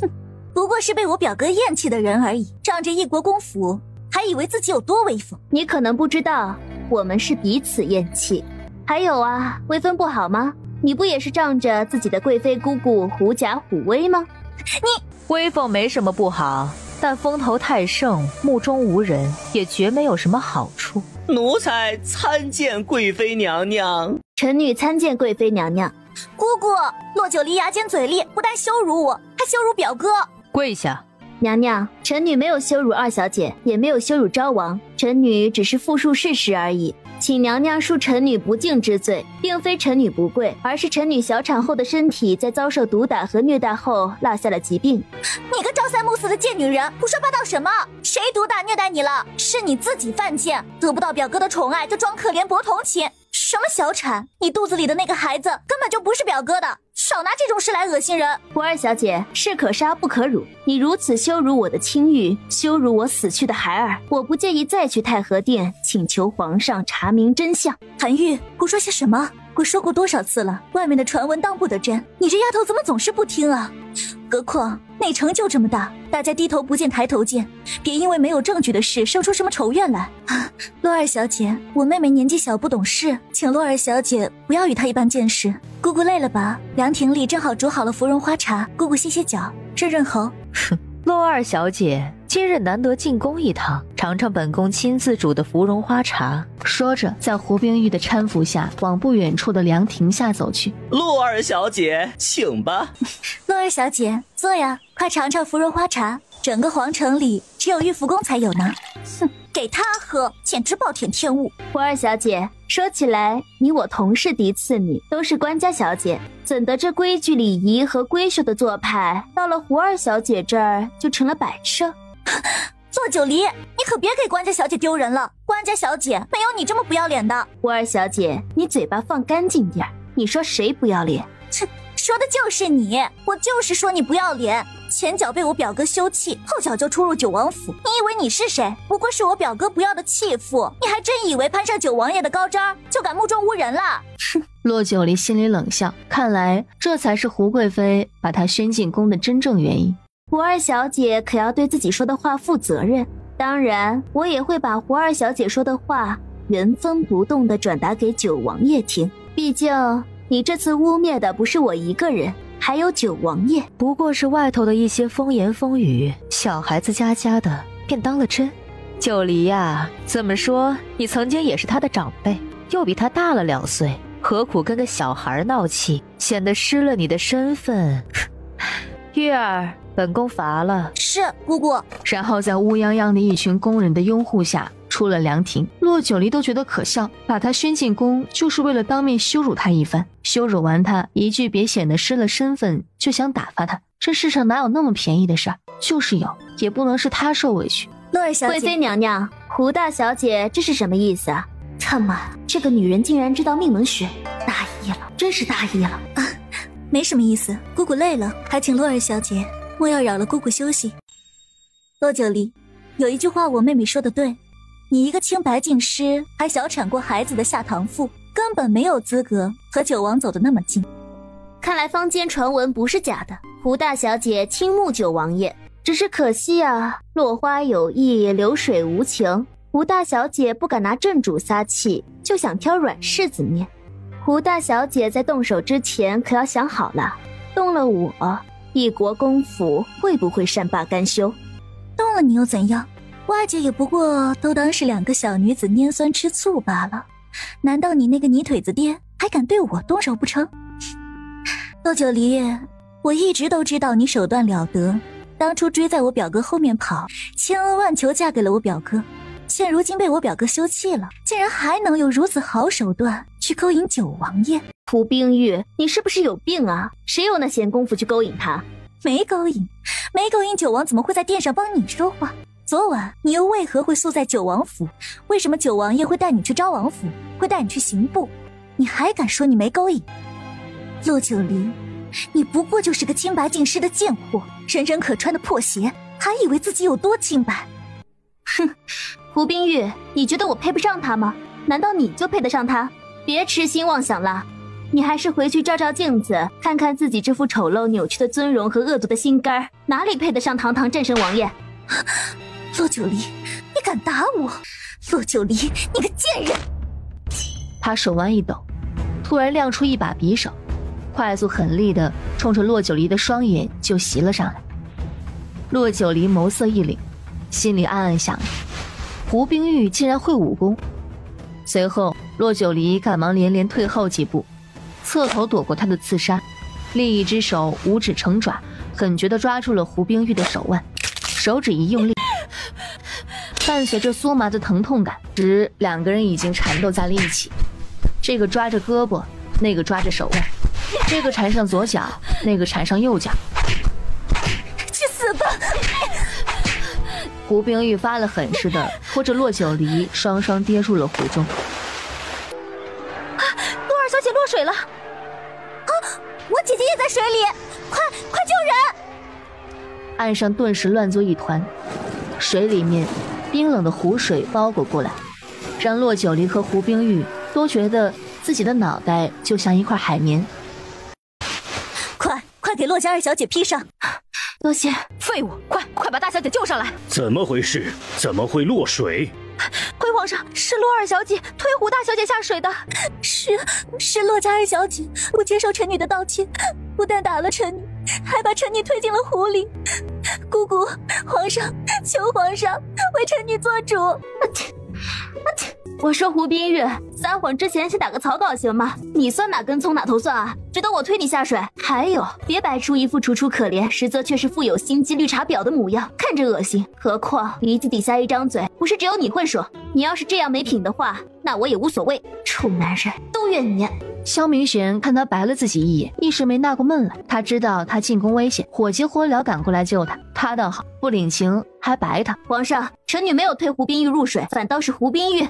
S9: 哼，不过是被我表哥厌弃的人而已，仗着一国公府，还以为自己有多威风。
S4: 你可能不知道，我们是彼此厌弃。还有啊，威风不好吗？你不也是仗着自己的贵妃姑姑狐假虎威吗？
S3: 你威风没什么不好，但风头太盛，目中无人，也绝没有什么好处。
S10: 奴才参见贵妃娘娘。
S4: 臣女参见贵妃娘娘。
S9: 姑姑，骆九离牙尖嘴利，不但羞辱我，还羞辱表哥。
S3: 跪下。
S4: 娘娘，臣女没有羞辱二小姐，也没有羞辱昭王，臣女只是复述事实而已。请娘娘恕臣女不敬之罪，并非臣女不贵，而是臣女小产后的身体在遭受毒打和虐待后落下了疾病。
S9: 你个朝三暮四的贱女人，胡说八道什么？谁毒打虐待你了？是你自己犯贱，得不到表哥的宠爱就装可怜博同情。什么小产？你肚子里的那个孩子根本就不是表哥的，少拿这种事来恶心人。
S4: 胡二小姐，士可杀不可辱，你如此羞辱我的清誉，羞辱我死去的孩儿，我不介意再去太和殿请求皇上查明真相。
S9: 韩愈，胡说些什么？我说过多少次了，外面的传闻当不得真，你这丫头怎么总是不听啊？何况内城就这么大，大家低头不见抬头见，别因为没有证据的事生出什么仇怨来。洛二小姐，我妹妹年纪小不懂事，请洛二小姐不要与她一般见识。姑姑累了吧？凉亭里正好煮好了芙蓉花茶，姑姑歇歇脚，润润喉。
S3: 哼，洛二小姐今日难得进宫一趟，尝尝本宫亲自煮的芙蓉花茶。
S1: 说着，在胡冰玉的搀扶下，往不远处的凉亭下走去。
S10: 洛二小姐，请吧。
S9: 洛二小姐，坐呀，快尝尝芙蓉花茶。整个皇城里只有玉福宫才有呢。哼，给她喝，简直暴殄天物。
S4: 胡二小姐，说起来，你我同是嫡次女，都是官家小姐，怎得这规矩礼仪和闺秀的做派，到了胡二小姐这儿就成了摆设？
S9: 骆九离，你可别给官家小姐丢人了，官家小姐没有你这么不要脸的。
S4: 胡二小姐，你嘴巴放干净点，你说谁不要脸？
S9: 切，说的就是你，我就是说你不要脸。前脚被我表哥休弃，后脚就出入九王府，你以为你是谁？不过是我表哥不要的弃妇，你还真以为攀上九王爷的高招就敢目中无人了？
S1: 哼！骆九离心里冷笑，看来这才是胡贵妃把他宣进宫的真正原因。
S4: 胡二小姐可要对自己说的话负责任，当然我也会把胡二小姐说的话原封不动地转达给九王爷听，毕竟你这次污蔑的不是我一个人，还有九王爷。
S3: 不过是外头的一些风言风语，小孩子家家的便当了真。九离呀，怎么说你曾经也是他的长辈，又比他大了2岁，何苦跟个小孩闹气，显得失了你的身份。玉儿，本宫罚了。
S9: 是，姑姑。
S1: 然后在乌泱泱的一群宫人的拥护下出了凉亭。骆九离都觉得可笑，把他宣进宫就是为了当面羞辱他一番，羞辱完他一句别显得失了身份就想打发他，这世上哪有那么便宜的事儿？就是有，也不能是他受委屈。
S9: 洛儿小姐，
S4: 贵妃娘娘，胡大小姐这是什么意思啊？他妈，这个女人竟然知道命门学，大意了，真是大意了啊！
S9: 没什么意思，姑姑累了，还请洛儿小姐莫要扰了姑姑休息。骆九离，有一句话我妹妹说的对，你一个清白净师还小产过孩子的下堂妇，根本没有资格和九王走得那么近。
S4: 看来坊间传闻不是假的，胡大小姐倾慕九王爷，只是可惜啊，落花有意，流水无情。胡大小姐不敢拿正主撒气，就想挑软柿子捏。胡大小姐在动手之前可要想好了，动了我，一国公府会不会善罢甘休？
S9: 动了你又怎样？外界也不过都当是2个小女子拈酸吃醋罢了，难道你那个泥腿子爹还敢对我动手不成？陆九离，我一直都知道你手段了得，当初追在我表哥后面跑，千恩万求嫁给了我表哥，现如今被我表哥休弃了，竟然还能有如此好手段去勾引九王爷。
S4: 胡冰玉，你是不是有病啊？谁有那闲工夫去勾引他？
S9: 没勾引九王怎么会在殿上帮你说话？昨晚你又为何会宿在九王府？为什么九王爷会带你去昭王府，会带你去刑部？你还敢说你没勾引？陆九离，你不过就是个清白尽失的贱货，人人可穿的破鞋，还以为自己有多清白？
S4: 哼，胡冰玉，你觉得我配不上他吗？难道你就配得上他？别痴心妄想了，你还是回去照照镜子，看看自己这副丑陋扭曲的尊容和恶毒的心肝，哪里配得上堂堂战神王爷？
S9: 陆九离，你敢打我？陆九离，你个贱人！
S1: 他手腕一抖，突然亮出一把匕首，快速狠厉地冲着骆九离的双眼就袭了上来。骆九离眸色一凛，心里暗暗想着，胡冰玉竟然会武功。随后骆九离赶忙连连退后几步，侧头躲过他的刺杀，另一只手五指成爪，狠绝地抓住了胡冰玉的手腕，手指一用力，伴随着酥麻的疼痛感，2个人已经缠斗在了一起，这个抓着胳膊，那个抓着手腕，这个缠上左脚，那个缠上右脚。
S9: 去死吧！
S1: 胡冰玉发了狠似的拖着骆九离双双跌入了湖中。
S4: 陆二小姐落水了！
S9: 我姐姐也在水里，快救人！
S1: 岸上顿时乱作一团，水里面冰冷的湖水包裹过来，让骆九离和胡冰玉都觉得自己的脑袋就像一块海绵。
S9: 快给骆家二小姐披上！
S1: 多谢。
S12: 废物，快把大小姐救上来！
S11: 怎么回事？怎么会落水？
S4: 回皇上，是骆二小姐推胡大小姐下水的。
S9: 是骆家二小姐，不接受臣女的道歉，不但打了臣女，还把臣女推进了湖里。姑姑，皇上，求皇上为臣女做主。
S4: 我说胡冰玉，撒谎之前先打个草稿行吗？你算哪根葱哪头蒜啊？值得我推你下水？还有，别摆出一副楚楚可怜，实则却是富有心机绿茶婊的模样，看着恶心。何况鼻子底下一张嘴，不是只有你会说。你要是这样没品的话，那我也无所谓。臭男人，都怨你。
S1: 萧明玄看他白了自己一眼，一时没纳过闷来。他知道他进宫危险，火急火燎赶过来救他。他倒好，不领情还白他。
S4: 皇上，臣女没有推胡冰玉入水，反倒是胡冰玉。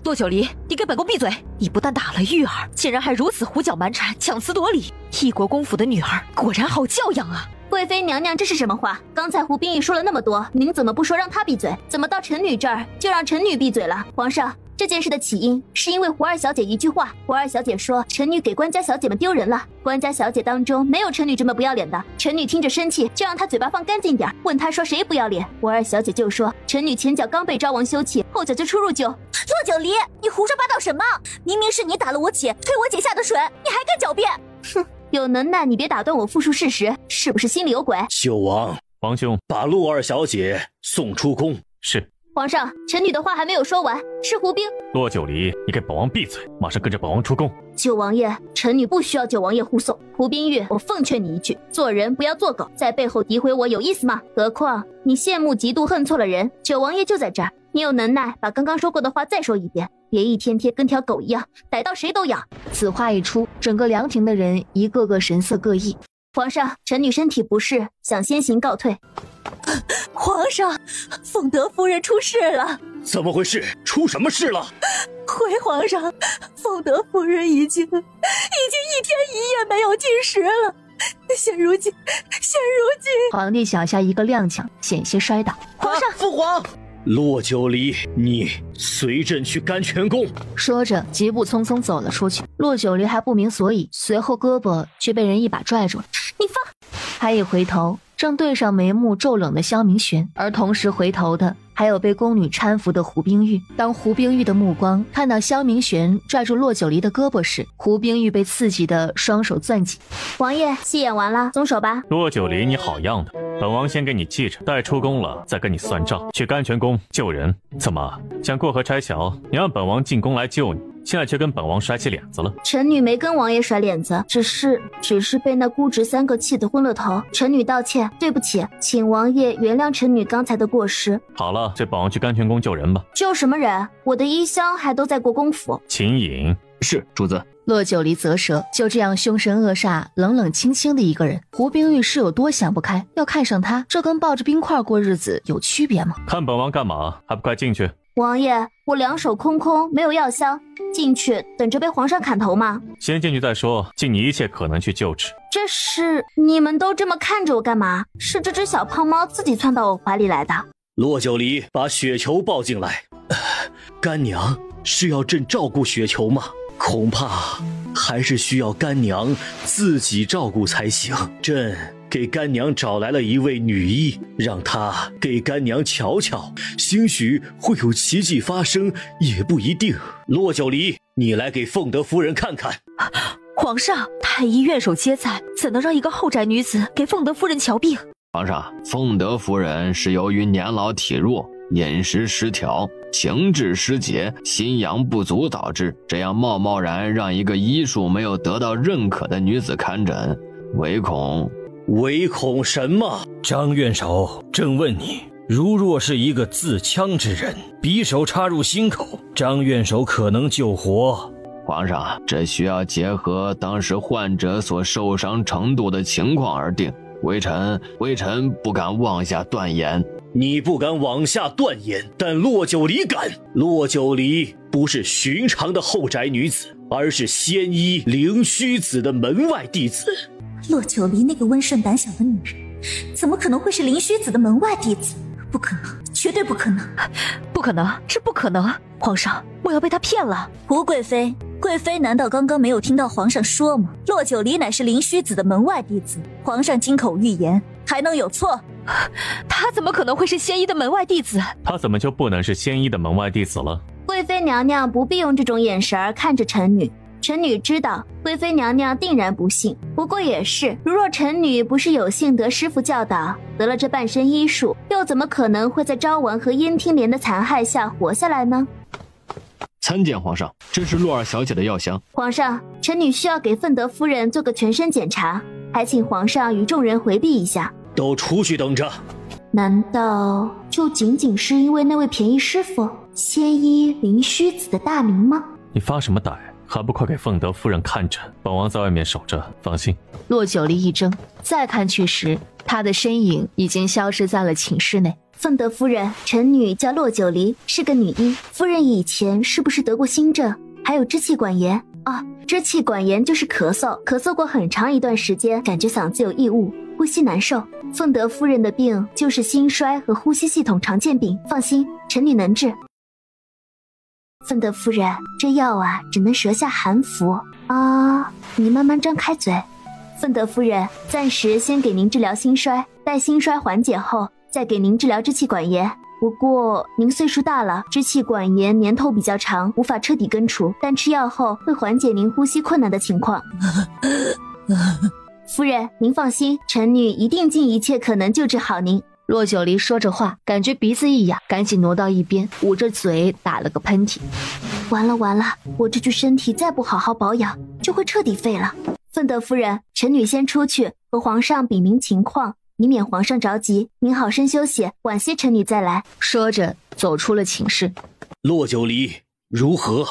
S12: 骆九离，你给本宫闭嘴！你不但打了玉儿，竟然还如此胡搅蛮缠、强词夺理。一国公府的女儿果然好教养啊！
S4: 贵妃娘娘，这是什么话？刚才胡冰玉说了那么多，您怎么不说让她闭嘴？怎么到臣女这儿就让臣女闭嘴了？皇上，这件事的起因是因为胡二小姐一句话。胡二小姐说臣女给官家小姐们丢人了，官家小姐当中没有臣女这么不要脸的。臣女听着生气，就让她嘴巴放干净点，问她说谁不要脸。胡二小姐就说臣女前脚刚被昭王休弃，后脚就出入宫。
S9: 骆九离，你胡说八道什么？明明是你打了我姐，推我姐下的水，你还敢狡辩？
S4: 哼！有能耐你别打断我复述事实，是不是心里有鬼？
S11: 九王，
S5: 皇兄，
S11: 把陆二小姐送出宫。
S5: 是。
S4: 皇上，臣女的话还没有说完，是胡冰。
S5: 骆九离，你给本王闭嘴，马上跟着本王出宫。
S4: 九王爷，臣女不需要九王爷护送。胡冰玉，我奉劝你一句，做人不要做狗，在背后诋毁我有意思吗？何况你羡慕嫉妒恨错了人，九王爷就在这儿，你有能耐把刚刚说过的话再说一遍，别一天天跟条狗一样，逮到谁都咬。
S1: 此话一出，整个凉亭的人一个个神色各异。
S4: 皇上，臣女身体不适，想先行告退。
S3: 皇上，凤德夫人出事了。
S11: 怎么回事？出什么事了？
S3: 回皇上，凤德夫人已经1天1夜没有进食了。现如今，
S1: 皇帝脚下一个踉跄，险些摔倒。
S10: 皇上，父皇，
S6: 骆九离，你随朕去甘泉宫。
S1: 说着，疾步匆匆走了出去。骆九离还不明所以，随后胳膊却被人一把拽住了。
S4: 你放！
S1: 他一回头，正对上眉目骤冷的萧明玄，而同时回头的还有被宫女搀扶的胡冰玉。当胡冰玉的目光看到萧明玄拽住骆九离的胳膊时，胡冰玉被刺激的双手攥紧。
S4: 王爷，戏演完了，松手吧。
S5: 骆九离，你好样的！本王先给你记着，待出宫了再跟你算账。去甘泉宫救人，怎么想过河拆桥？你让本王进宫来救你，现在却跟本王甩起脸子了。
S4: 臣女没跟王爷甩脸子，只是被那姑侄3个气得昏了头。臣女道歉，对不起，请王爷原谅臣女刚才的过失。
S5: 好了，这本王去甘泉宫救人吧。
S4: 救什么人？我的衣箱还都在国公府。
S5: 秦颖，
S2: 是主子。
S1: 骆九离啧舌，就这样凶神恶煞、冷冷清清的一个人，胡冰玉是有多想不开，要看上他，这跟抱着冰块过日子有区别吗？
S5: 看本王干嘛？还不快进去！
S4: 王爷，我两手空空，没有药箱，进去等着被皇上砍头吗？
S5: 先进去再说，尽你一切可能去救治。
S4: 这是你们都这么看着我干嘛？是这只小胖猫自己窜到我怀里来的。
S6: 骆九离，把雪球抱进来。干娘是要朕照顾雪球吗？恐怕还是需要干娘自己照顾才行。朕给干娘找来了一位女医，让她给干娘瞧瞧，兴许会有奇迹发生，也不一定。骆九离，你来给凤德夫人看看。
S12: 皇上，太医院手接菜，怎能让一个后宅女子给凤德夫人瞧病？
S2: 皇上，凤德夫人是由于年老体弱，饮食失调，情志失节，心阳不足导致，这样贸然让一个医术没有得到认可的女子看诊，唯恐什么？
S11: 张院首，朕问你，如若是一个自戕之人，匕首插入心口，张院首可能救活？
S2: 皇上，这需要结合当时患者所受伤程度的情况而定，微臣不敢妄下断言。
S6: 你不敢妄下断言，但骆九离敢。骆九离不是寻常的后宅女子，而是仙医灵虚子的门外弟子。
S9: 骆九离那个温顺胆小的女人，怎么可能会是灵虚子的门外弟子？不可能，绝对不可能！
S12: 不可能，是不可能！皇上，我要被他骗了。
S9: 胡贵妃，贵妃难道刚刚没有听到皇上说吗？骆九离乃是灵虚子的门外弟子，皇上金口玉言，还能有错？
S12: 他怎么可能会是仙医的门外弟子？
S5: 他怎么就不能是仙医的门外弟子了？
S4: 贵妃娘娘不必用这种眼神看着臣女，臣女知道贵妃娘娘定然不信。不过也是，如若臣女不是有幸得师父教导，得了这半身医术，又怎么可能会在昭王和燕听莲的残害下活下来呢？
S2: 参见皇上，这是洛二小姐的药箱。
S4: 皇上，臣女需要给凤德夫人做个全身检查，还请皇上与众人回避一下。
S6: 都出去等着。
S4: 难道就仅仅是因为那位便宜师傅仙医灵虚子的大名吗？
S5: 你发什么歹？还不快给凤德夫人看诊，本王在外面守着，放心。
S1: 骆九离一怔，再看去时，他的身影已经消失在了寝室内。
S4: 凤德夫人，臣女叫骆九离，是个女医。夫人以前是不是得过心症，还有支气管炎？支气管炎就是咳嗽过很长一段时间，感觉嗓子有异物，呼吸难受。凤德夫人的病就是心衰和呼吸系统常见病，放心，臣女能治。凤德夫人，这药只能舌下含服你慢慢张开嘴。凤德夫人，暂时先给您治疗心衰，待心衰缓解后再给您治疗支气管炎。不过您岁数大了，支气管炎年头比较长，无法彻底根除，但吃药后会缓解您呼吸困难的情况。夫人，您放心，臣女一定尽一切可能救治好您。
S1: 骆九离说着话，感觉鼻子一哑，赶紧挪到一边，捂着嘴打了个喷嚏。
S4: 完了，我这具身体再不好好保养，就会彻底废了。凤德夫人，臣女先出去和皇上禀明情况，以免皇上着急，您好生休息，晚些臣女再来。
S1: 说着走出了寝室。
S6: 骆九离如何？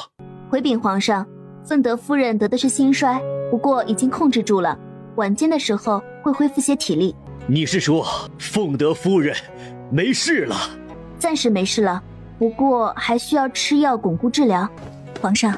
S4: 回禀皇上，凤德夫人得的是心衰，不过已经控制住了，晚间的时候会恢复些体力。
S6: 你是说凤德夫人没事了？
S4: 暂时没事了，不过还需要吃药巩固治疗。
S9: 皇上，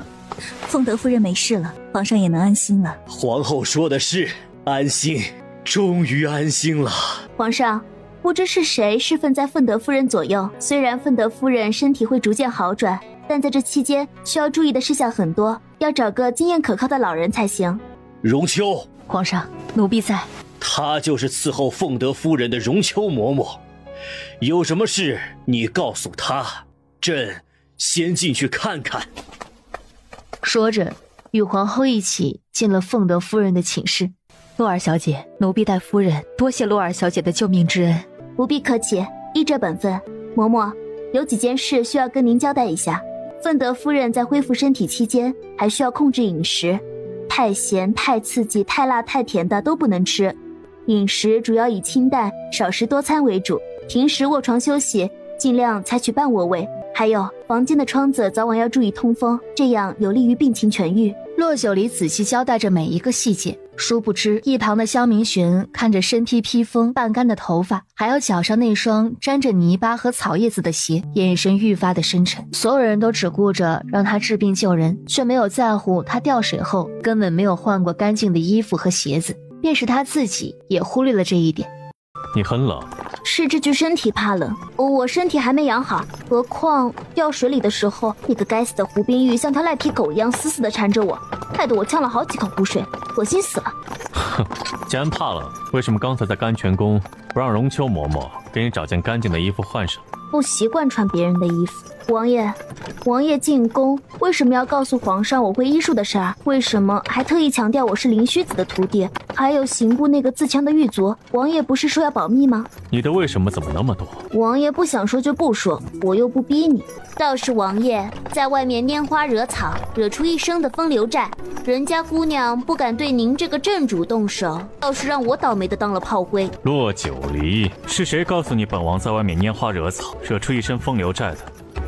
S9: 凤德夫人没事了，皇上也能安心了。
S6: 皇后说的是，安心，终于安心了。
S4: 皇上，不知是谁侍奉在凤德夫人左右。虽然凤德夫人身体会逐渐好转，但在这期间需要注意的事项很多，要找个经验可靠的老人才行。
S6: 荣秋，
S12: 皇上，奴婢在。
S6: 他就是伺候凤德夫人的荣秋嬷嬷，有什么事你告诉他，朕先进去看看。
S1: 说着，与皇后一起进了凤德夫人的寝室。
S12: 洛儿小姐，奴婢代夫人多谢洛儿小姐的救命之恩。
S4: 不必客气，依着本分。嬷嬷，有几件事需要跟您交代一下。凤德夫人在恢复身体期间，还需要控制饮食，太咸、太刺激、太辣、太甜的都不能吃。饮食主要以清淡、少食多餐为主。平时卧床休息，尽量采取半卧位。还有，房间的窗子早晚要注意通风，这样有利于病情痊愈。
S1: 洛九离仔细交代着每一个细节，殊不知一旁的萧明玄看着身披披风、半干的头发，还有脚上那双沾着泥巴和草叶子的鞋，眼神愈发的深沉。所有人都只顾着让他治病救人，却没有在乎他掉水后根本没有换过干净的衣服和鞋子，便是他自己也忽略了这一点。
S5: 你很冷？
S4: 是这具身体怕冷，我身体还没养好，何况掉水里的时候，那个该死的胡冰玉像条赖皮狗一样死死地缠着我，害得我呛了好几口苦水，恶心死了。
S5: 哼，既然怕冷，为什么刚才在甘泉宫不让荣秋嬷嬷给你找件干净的衣服换上？
S4: 不习惯穿别人的衣服。王爷进宫为什么要告诉皇上我会医术的事儿？为什么还特意强调我是灵虚子的徒弟？还有刑部那个自强的狱卒，王爷不是说要保密吗？
S5: 你的为什么怎么那么多？
S4: 王爷不想说就不说，我又不逼你。倒是王爷在外面拈花惹草，惹出一身的风流债，人家姑娘不敢对您这个正主动手，倒是让我倒霉的当了炮灰。
S5: 洛九离，是谁告诉你本王在外面拈花惹草，惹出一身风流债的？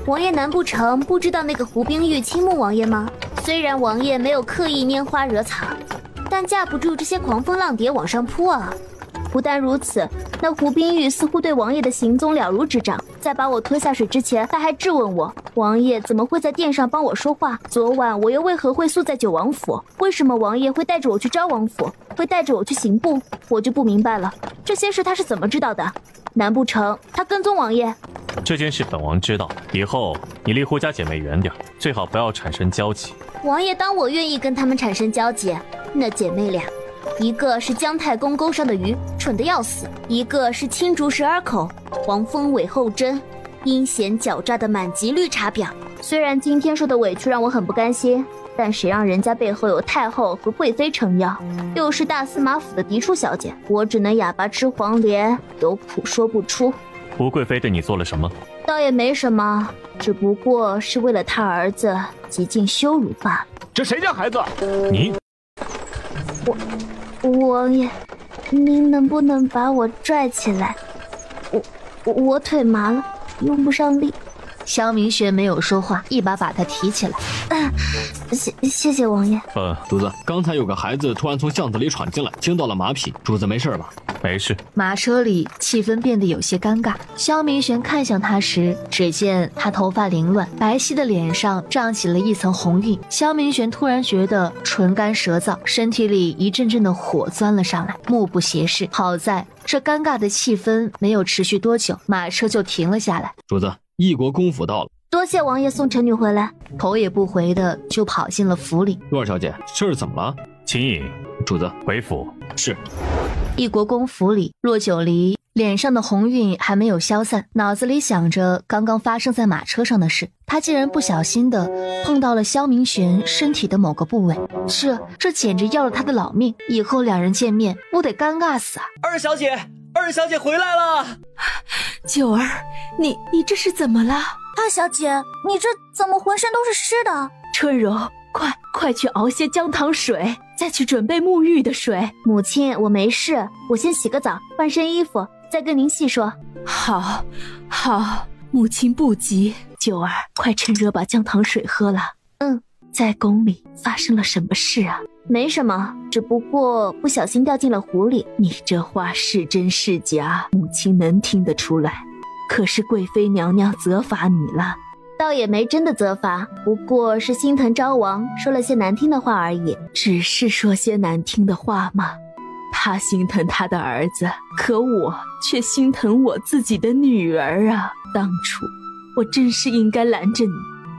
S4: 王爷难不成不知道那个胡冰玉倾慕王爷吗？虽然王爷没有刻意拈花惹草，但架不住这些狂风浪蝶往上扑啊。不但如此，那胡冰玉似乎对王爷的行踪了如指掌，在把我拖下水之前，他还质问我，王爷怎么会在殿上帮我说话？昨晚我又为何会宿在九王府？为什么王爷会带着我去昭王府，会带着我去刑部？我就不明白了，这些事他是怎么知道的？难不成他跟踪王爷？
S5: 这件事本王知道，以后你离胡家姐妹远点，最好不要产生交集。
S4: 王爷当我愿意跟他们产生交集？那姐妹俩，一个是姜太公钩上的鱼，蠢得要死；一个是青竹十二口，黄蜂尾后针，阴险狡诈的满级绿茶婊。虽然今天受的委屈让我很不甘心，但谁让人家背后有太后和贵妃撑腰，又是大司马府的嫡出小姐，我只能哑巴吃黄连，有苦说不出。
S5: 胡贵妃对你做了什么？
S4: 倒也没什么，只不过是为了他儿子极尽羞辱罢了。
S7: 这谁家孩子？
S5: 你，
S4: 王爷，您能不能把我拽起来？我腿麻了，用不上力。
S1: 萧明玄没有说话，一把把他提起来。
S4: 谢谢王爷。
S2: 主子，刚才有个孩子突然从巷子里闯进来，惊到了马匹。主子没事吧？
S5: 没事。
S1: 马车里气氛变得有些尴尬。萧明玄看向他时，只见他头发凌乱，白皙的脸上涨起了一层红晕。萧明玄突然觉得唇干舌燥，身体里一阵阵的火钻了上来，目不斜视。好在这尴尬的气氛没有持续多久，马车就停了下来。
S2: 主子，异国公府到了。
S4: 多谢王爷送臣女回来。
S1: 头也不回的就跑进了府里。
S2: 洛儿小姐，事儿怎么了？
S5: 秦颖，
S2: 主子
S5: 回府。
S2: 是。
S1: 异国公府里，洛九离脸上的红晕还没有消散，脑子里想着刚刚发生在马车上的事。他竟然不小心的碰到了萧明玄身体的某个部位，这简直要了他的老命。以后两人见面，我得尴尬死啊！
S10: 二小姐回来了。
S3: 九儿，你这是怎么了？
S9: 二小姐，你这怎么浑身都是湿的？
S3: 春柔，快去熬些姜糖水，再去准备沐浴的水。
S4: 母亲，我没事，我先洗个澡，换身衣服，再跟您细说。
S3: 好，母亲不急。九儿，快趁热把姜糖水喝了。在宫里发生了什么事啊？
S4: 没什么，只不过不小心掉进了湖里。
S3: 你这话是真是假？母亲能听得出来。可是贵妃娘娘责罚你了。
S4: 倒也没真的责罚，不过是心疼昭王，说了些难听的话而已。
S3: 只是说些难听的话吗？他心疼他的儿子，可我却心疼我自己的女儿啊！当初我真是应该拦着你，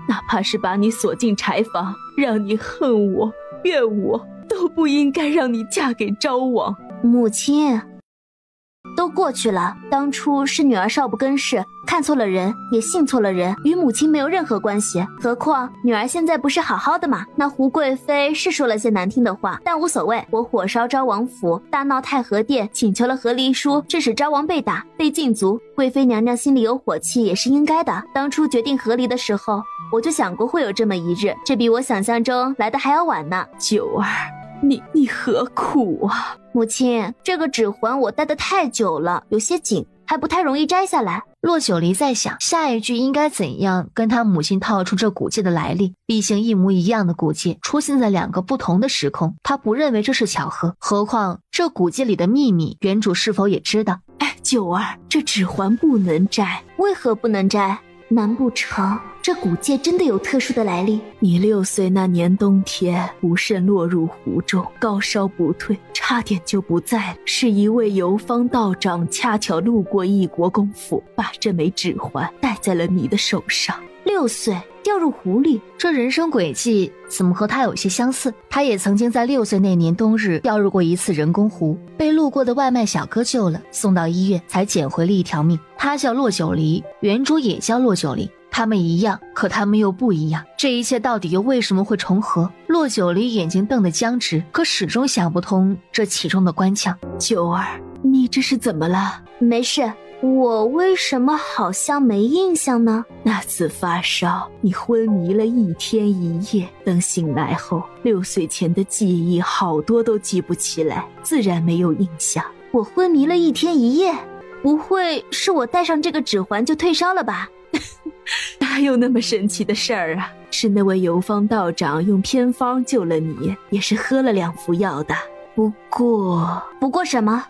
S3: 哪怕是把你锁进柴房，让你恨我怨我，都不应该让你嫁给昭王。
S4: 母亲，都过去了，当初是女儿少不更事，看错了人，也信错了人，与母亲没有任何关系。何况女儿现在不是好好的吗？那胡贵妃是说了些难听的话，但无所谓。我火烧昭王府，大闹太和殿，请求了和离书，致使昭王被打被禁足，贵妃娘娘心里有火气也是应该的。当初决定和离的时候，我就想过会有这么一日，这比我想象中来的还要晚呢。
S3: 九儿，你何苦啊？
S4: 母亲，这个指环我戴得太久了，有些紧，还不太容易摘下来。
S1: 洛九离在想下一句应该怎样跟他母亲套出这古戒的来历，毕竟一模一样的古戒出现在2个不同的时空，他不认为这是巧合，何况这古戒里的秘密原主是否也知道？
S3: 九儿，这指环不能摘。
S4: 为何不能摘？难不成这古戒真的有特殊的来历？
S3: 你6岁那年冬天，不慎落入湖中，高烧不退，差点就不在了。是一位游方道长恰巧路过异国公府，把这枚指环戴在了你的手上。
S4: 6岁掉入湖里，
S1: 这人生轨迹怎么和他有些相似？他也曾经在6岁那年冬日掉入过一次人工湖，被路过的外卖小哥救了，送到医院才捡回了一条命。他叫洛九离，原主也叫洛九离，他们一样，可他们又不一样。这一切到底又为什么会重合？洛九离眼睛瞪得僵直，可始终想不通这其中的关窍。
S3: 九儿，你这是怎么了？
S4: 没事。我为什么好像没印象呢？
S3: 那次发烧，你昏迷了1天1夜，等醒来后，6岁前的记忆好多都记不起来，自然没有印象。
S4: 我昏迷了1天1夜，不会是我戴上这个指环就退烧了吧？
S3: 哪有那么神奇的事儿啊？是那位游方道长用偏方救了你，也是喝了2副药的。不过
S4: 什么？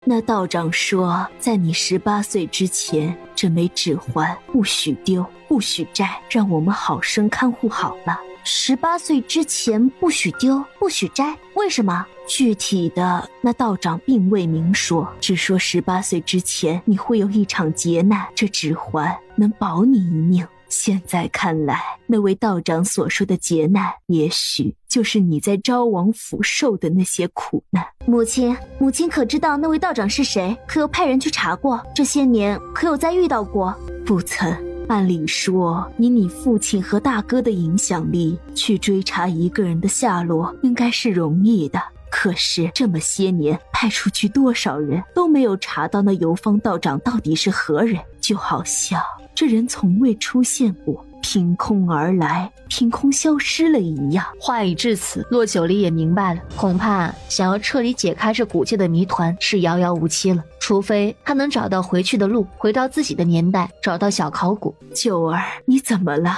S3: 那道长说，在你18岁之前，这枚指环不许丢，不许摘，让我们好生看护好了。
S4: 18岁之前不许丢，不许摘，为什么？
S3: 具体的，那道长并未明说，只说18岁之前你会有一场劫难，这指环能保你一命。现在看来，那位道长所说的劫难，也许就是你在昭王府受的那些苦难。
S4: 母亲可知道那位道长是谁？可有派人去查过？这些年可有再遇到过？
S3: 不曾。按理说，以你父亲和大哥的影响力，去追查一个人的下落，应该是容易的。可是这么些年，派出去多少人都没有查到那游方道长到底是何人，就好像这人从未出现过，凭空而来，凭空消失了一样。
S1: 话已至此，洛九离也明白了，恐怕想要彻底解开这古界的谜团是遥遥无期了，除非他能找到回去的路，回到自己的年代，找到小考古。
S3: 九儿，你怎么了？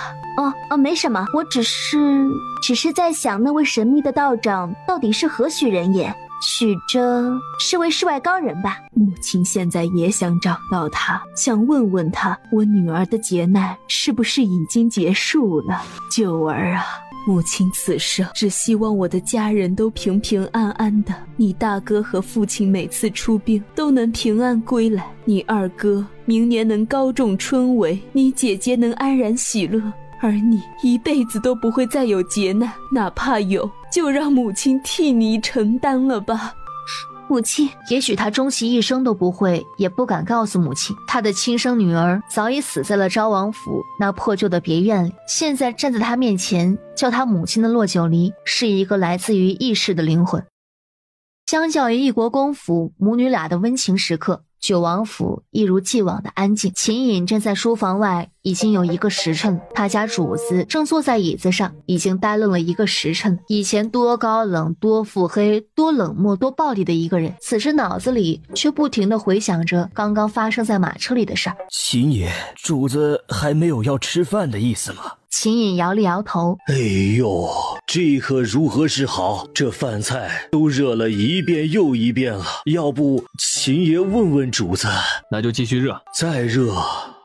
S4: 没什么，我只是在想那位神秘的道长到底是何许人也？许着是位世外高人吧？
S3: 母亲现在也想找到他，想问问他，我女儿的劫难是不是已经结束了？九儿啊，母亲此生只希望我的家人都平平安安的，你大哥和父亲每次出兵都能平安归来，你二哥明年能高中春闱，你姐姐能安然喜乐，而你一辈子都不会再有劫难，哪怕有，就让母亲替你承担了吧。
S1: 母亲，也许他终其一生都不会，也不敢告诉母亲，他的亲生女儿早已死在了昭王府那破旧的别院里。现在站在他面前叫他母亲的洛九离，是一个来自于异世的灵魂。相较于异国公府母女俩的温情时刻，九王府一如既往的安静。秦隐站在书房外已经有1个时辰了，他家主子正坐在椅子上，已经呆愣了1个时辰了。以前多高冷多腹黑多冷漠多暴力的一个人，此时脑子里却不停地回想着刚刚发生在马车里的事儿。
S11: 秦爷，主子还没有要吃饭的意思吗？
S1: 秦隐摇了摇头，
S6: 哎呦，这可如何是好？这饭菜都热了一遍又一遍了，要不秦爷问问主子？
S2: 那就继续热，
S6: 再热，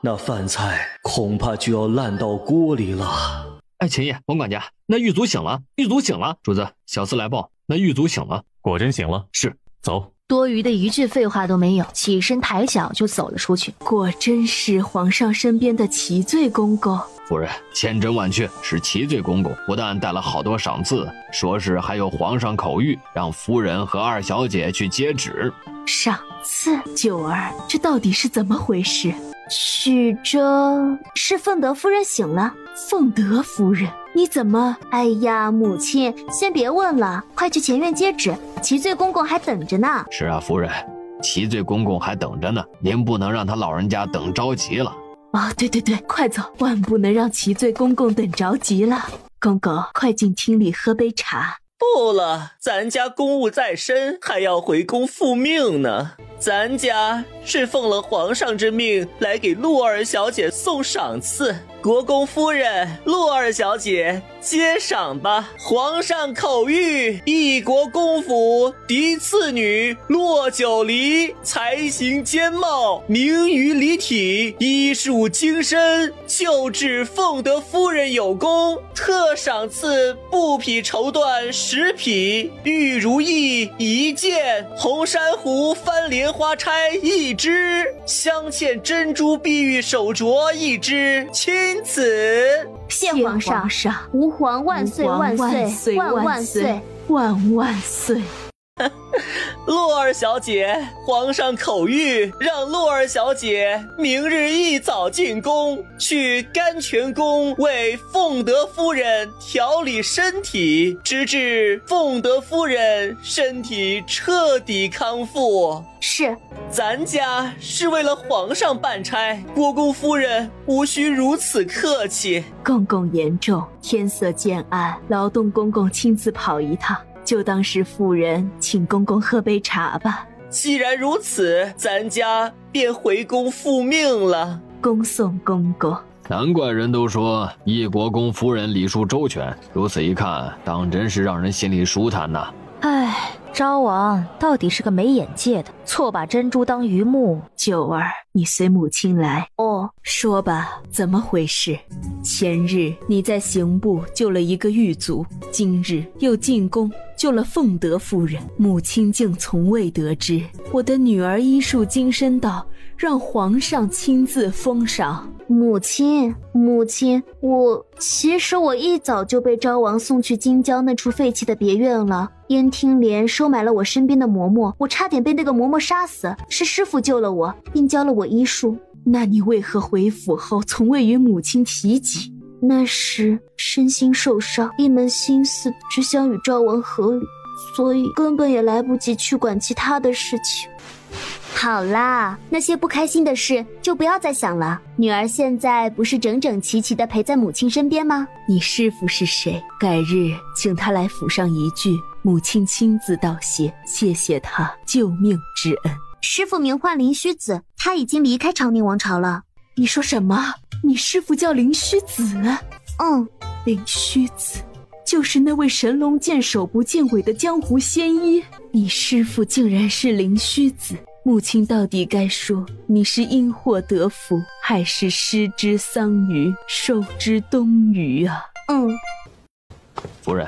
S6: 那饭菜恐怕就要烂到锅里了。
S2: 哎，秦爷，王管家，那狱卒醒了，狱卒醒了，主子，小厮来报，那狱卒醒了。
S5: 果真醒了？
S2: 是。
S5: 走。
S1: 多余的一句废话都没有，起身抬脚就走了出去。
S3: 果真是皇上身边的齐罪公公。
S2: 夫人，千真万确，是齐罪公公，不但带了好多赏赐，说是还有皇上口谕，让夫人和二小姐去接旨。
S3: 赏赐？九儿，这到底是怎么回事？
S4: 许着是凤德夫人醒了。
S3: 凤德夫人，你怎么？
S4: 哎呀，母亲，先别问了，快去前院接旨，齐罪公公还等着呢。
S2: 是啊，夫人，齐罪公公还等着呢，您不能让他老人家等着急了。
S3: 对，快走，万不能让齐罪公公等着急了。公公，快进厅里喝杯茶。
S10: 不了，咱家公务在身，还要回宫复命呢。咱家是奉了皇上之命来给陆二小姐送赏赐，国公夫人，陆二小姐接赏吧。皇上口谕：一国公府嫡次女骆九离，才行兼貌，明于礼体，医术精深，就至奉德夫人有功，特赏赐布匹绸缎10匹，玉如意1件，红珊瑚翻莲花钗1只，镶嵌珍珠碧玉手镯1只，钦此。
S4: 谢皇上，吾皇万岁万岁万岁
S3: 万万岁！
S10: 洛儿小姐，皇上口谕，让洛儿小姐明日一早进宫，去甘泉宫为凤德夫人调理身体，直至凤德夫人身体彻底康复。
S4: 是，
S10: 咱家是为了皇上办差，国公夫人无需如此客气。
S3: 公公言重，天色渐暗，劳动公公亲自跑一趟，就当是妇人请公公喝杯茶吧。
S10: 既然如此，咱家便回宫复命了。
S3: 恭送公公。
S2: 难怪人都说一国公夫人礼数周全，如此一看，当真是让人心里舒坦呐。
S12: 唉，昭王到底是个没眼界的，错把珍珠当榆木。
S3: 九儿，你随母亲来。
S4: 哦，
S3: 说吧，怎么回事？前日你在刑部救了一个狱卒，今日又进宫救了凤德夫人，母亲竟从未得知我的女儿医术精深到让皇上亲自封赏。
S4: 母亲，其实我一早就被昭王送去京郊那处废弃的别院了。燕听莲收买了我身边的嬷嬷，我差点被那个嬷嬷杀死，是师父救了我，并教了我医术。
S3: 那你为何回府后从未与母亲提及？
S4: 那时身心受伤，一门心思只想与昭王和离，所以根本也来不及去管其他的事情。好啦，那些不开心的事就不要再想了。女儿现在不是整整齐齐地陪在母亲身边吗？
S3: 你师父是谁？改日请他来府上一聚，母亲亲自道谢，谢谢他救命之恩。
S4: 师父名唤灵虚子，他已经离开长宁王朝了。
S3: 你说什么？你师父叫灵虚子？灵虚子就是那位神龙见首不见尾的江湖仙医。你师父竟然是灵虚子，母亲到底该说你是因祸得福，还是失之桑榆受之东隅啊？
S2: 夫人，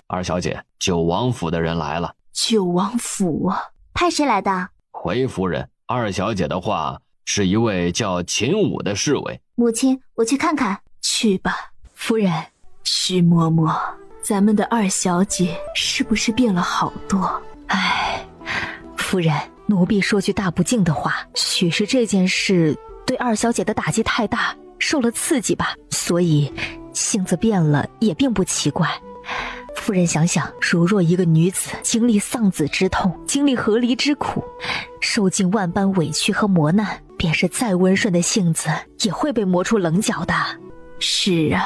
S2: 二小姐，九王府的人来了。
S3: 九王府啊？
S4: 派谁来的？
S2: 回夫人，二小姐的话是一位叫秦武的侍卫。
S4: 母亲，我去看看。
S3: 去吧。夫人，徐嬷嬷，咱们的二小姐是不是变了好多？
S12: 夫人，奴婢说句大不敬的话，许是这件事对二小姐的打击太大，受了刺激吧，所以性子变了也并不奇怪。夫人想想，如若一个女子经历丧子之痛，经历和离之苦，受尽万般委屈和磨难，便是再温顺的性子也会被磨出棱角的。
S3: 是啊，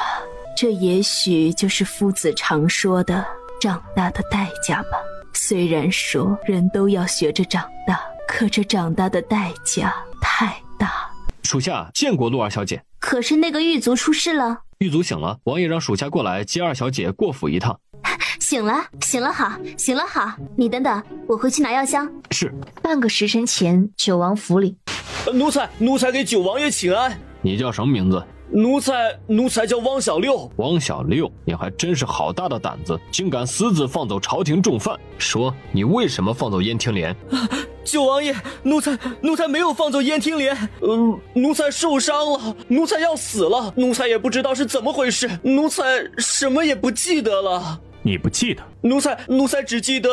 S3: 这也许就是夫子常说的长大的代价吧。虽然说人都要学着长大，可这长大的代价太大。
S2: 属下见过陆二小姐。
S4: 可是那个狱卒出事了。
S2: 狱卒醒了，王爷让属下过来接二小姐过府一趟。
S4: 醒了好，你等等，我回去拿药箱。
S2: 是。
S1: 半个时辰前，九王府里，
S10: 奴才给九王爷请安。
S2: 你叫什么名字？
S6: 奴才叫汪小六。
S2: 汪小六，你还真是好大的胆子，竟敢私自放走朝廷重犯！说你为什么放走燕听莲？
S6: 九王爷，奴才没有放走燕听莲。奴才受伤了，奴才要死了，奴才也不知道是怎么回事，奴才什么也不记得了。
S5: 你不记得？
S6: 奴才只记得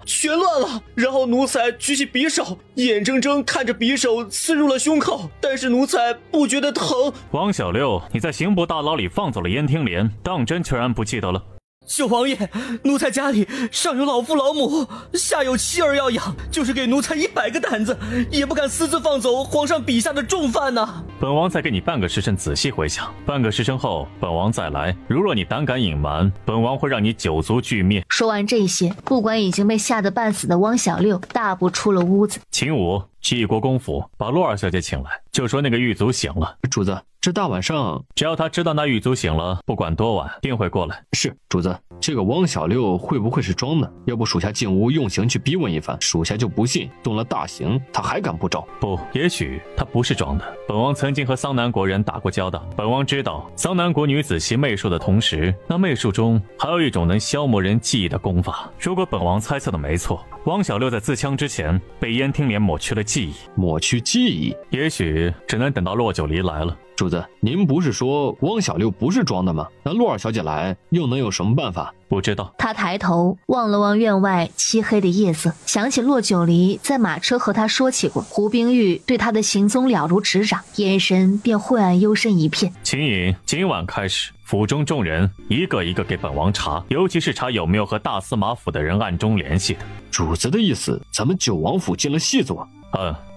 S6: 全乱了。然后奴才举起匕首，眼睁睁看着匕首刺入了胸口，但是奴才不觉得疼。
S5: 汪小六，你在刑部大牢里放走了燕听莲，当真全然不记得了？
S6: 九王爷，奴才家里上有老父老母，下有妻儿要养，就是给奴才100个胆子，也不敢私自放走皇上笔下的重犯呐。
S5: 本王再给你半个时辰仔细回想，半个时辰后本王再来。如若你胆敢隐瞒，本王会让你9族俱灭。
S1: 说完这些，不管已经被吓得半死的汪小六大步出了屋子。
S5: 秦武去义国公府把洛二小姐请来，就说那个狱卒醒了。
S2: 主子，这大晚上，
S5: 只要他知道那狱卒醒了，不管多晚定会过来。
S2: 是主子。这个汪小六会不会是装的？要不属下进屋用刑去逼问一番，属下就不信动了大刑他还敢不招。
S5: 不，也许他不是装的。本王曾经和桑南国人打过交道，本王知道桑南国女子习媚术的同时，那媚术中还有一种能消磨人记忆的功法。如果本王猜测的没错，汪小六在自枪之前被燕听莲抹去了记忆。
S2: 抹去记忆，
S5: 也许只能等到骆九离来了。
S2: 主子，您不是说汪小六不是装的吗？那洛二小姐来又能有什么办法？
S5: 不知道。
S1: 他抬头望了望院外漆黑的夜色，想起骆九离在马车和他说起过胡冰玉对他的行踪了如指掌，眼神便晦暗幽深一片。
S5: 秦颖，今晚开始府中众人一个一个给本王查，尤其是查有没有和大司马府的人暗中联系的。
S2: 主子的意思，咱们九王府进了细作。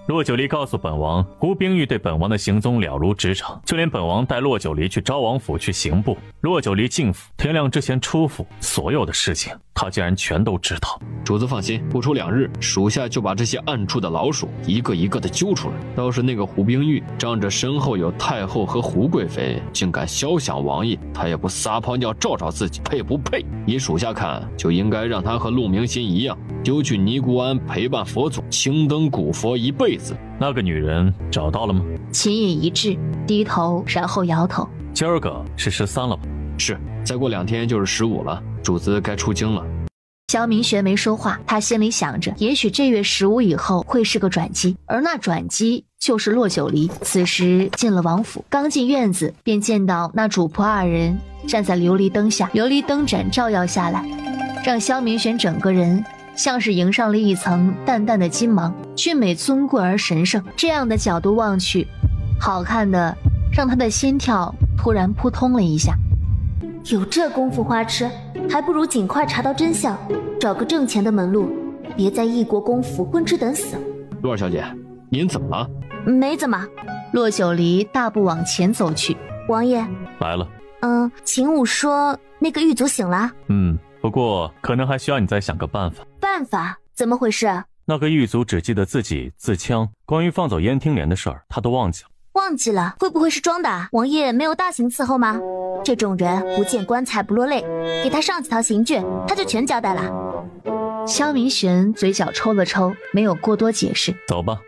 S5: 骆九离告诉本王，胡冰玉对本王的行踪了如指掌，就连本王带骆九离去昭王府去刑部，骆九离进府，天亮之前出府，所有的事情他竟然全都知道。
S2: 主子放心，不出2日，属下就把这些暗处的老鼠一个一个的揪出来。倒是那个胡冰玉，仗着身后有太后和胡贵妃，竟敢肖想王爷，他也不撒泡尿照照自己，配不配？以属下看，就应该让他和陆明心一样，丢去尼姑庵陪伴佛祖，青灯古佛一辈子。
S5: 那个女人找到了吗？
S1: 秦颖一滞，低头，然后摇头。
S5: 今儿个是13了吧？
S2: 是，再过2天就是15了，主子该出京了。
S1: 萧明玄没说话，他心里想着，也许这月15以后会是个转机，而那转机就是骆九离。此时进了王府，刚进院子，便见到那主仆2人站在琉璃灯下，琉璃灯盏照耀下来，让萧明玄整个人像是迎上了一层淡淡的金芒，俊美尊贵而神圣。这样的角度望去，好看的让他的心跳突然扑通了一下。
S4: 有这功夫花痴，还不如尽快查到真相，找个挣钱的门路，别在义国公府混吃等死。
S2: 洛二小姐，您怎么了？
S4: 没怎么。
S1: 骆九离大步往前走去。
S4: 王爷
S5: 来了。
S4: 秦武说那个狱卒醒了。
S5: 不过可能还需要你再想个办法。
S4: 办法？怎么回事？
S5: 那个狱卒只记得自己自枪，关于放走燕听莲的事儿他都忘记了。
S4: 忘记了？会不会是装的？王爷没有大刑伺候吗？这种人不见棺材不落泪，给他上几套刑具，他就全交代了。
S1: 萧明玄嘴角抽了抽，没有过多解释。
S5: 走吧。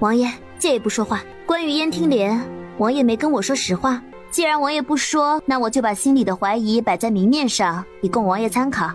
S4: 王爷借也不说话，关于燕听莲，王爷没跟我说实话。既然王爷不说，那我就把心里的怀疑摆在明面上，以供王爷参考。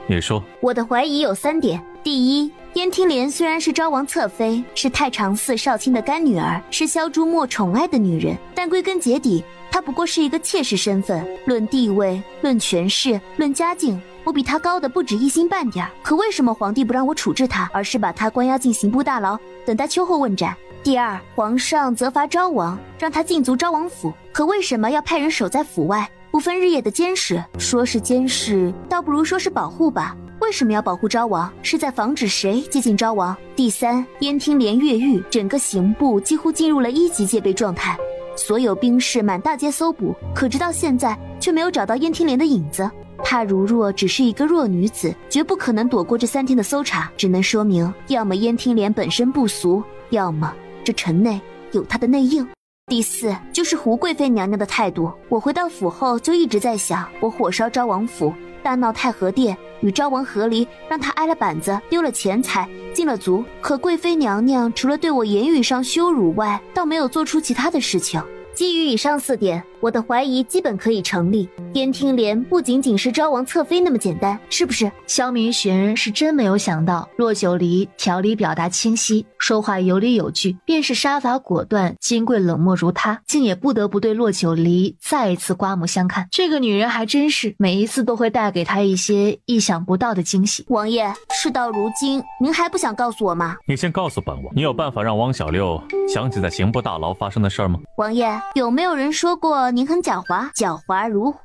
S5: 你说。
S4: 我的怀疑有3点。第一，燕听莲虽然是昭王侧妃，是太常寺少卿的干女儿，是萧朱墨宠爱的女人，但归根结底，她不过是一个妾室身份。论地位，论权势，论家境，我比她高的不止1星半点。可为什么皇帝不让我处置她，而是把她关押进刑部大牢，等待秋后问斩？第二，皇上责罚昭王，让他禁足昭王府，可为什么要派人守在府外，不分日夜的监视？说是监视，倒不如说是保护吧。为什么要保护昭王？是在防止谁接近昭王？第三，燕听莲越狱，整个刑部几乎进入了1级戒备状态，所有兵士满大街搜捕，可直到现在却没有找到燕听莲的影子。她如若只是一个弱女子，绝不可能躲过这3天的搜查，只能说明要么燕听莲本身不俗，要么这城内有她的内应。第四，就是胡贵妃娘娘的态度。我回到府后就一直在想，我火烧昭王府，大闹太和殿，与昭王和离，让他挨了板子，丢了钱财，进了族。可贵妃娘娘除了对我言语上羞辱外，倒没有做出其他的事情。基于以上4点，我的怀疑基本可以成立。燕听莲不仅仅是昭王侧妃那么简单，是不是？
S1: 萧明玄是真没有想到，洛九离条理表达清晰，说话有理有据，便是杀伐果断、金贵冷漠如他，竟也不得不对洛九离再一次刮目相看。这个女人还真是每一次都会带给他一些意想不到的惊喜。
S4: 王爷，事到如今，您还不想告诉我吗？
S5: 你先告诉本王，你有办法让汪小六想起在刑部大牢发生的事儿吗？
S4: 王爷，有没有人说过您很狡猾，狡猾如狐？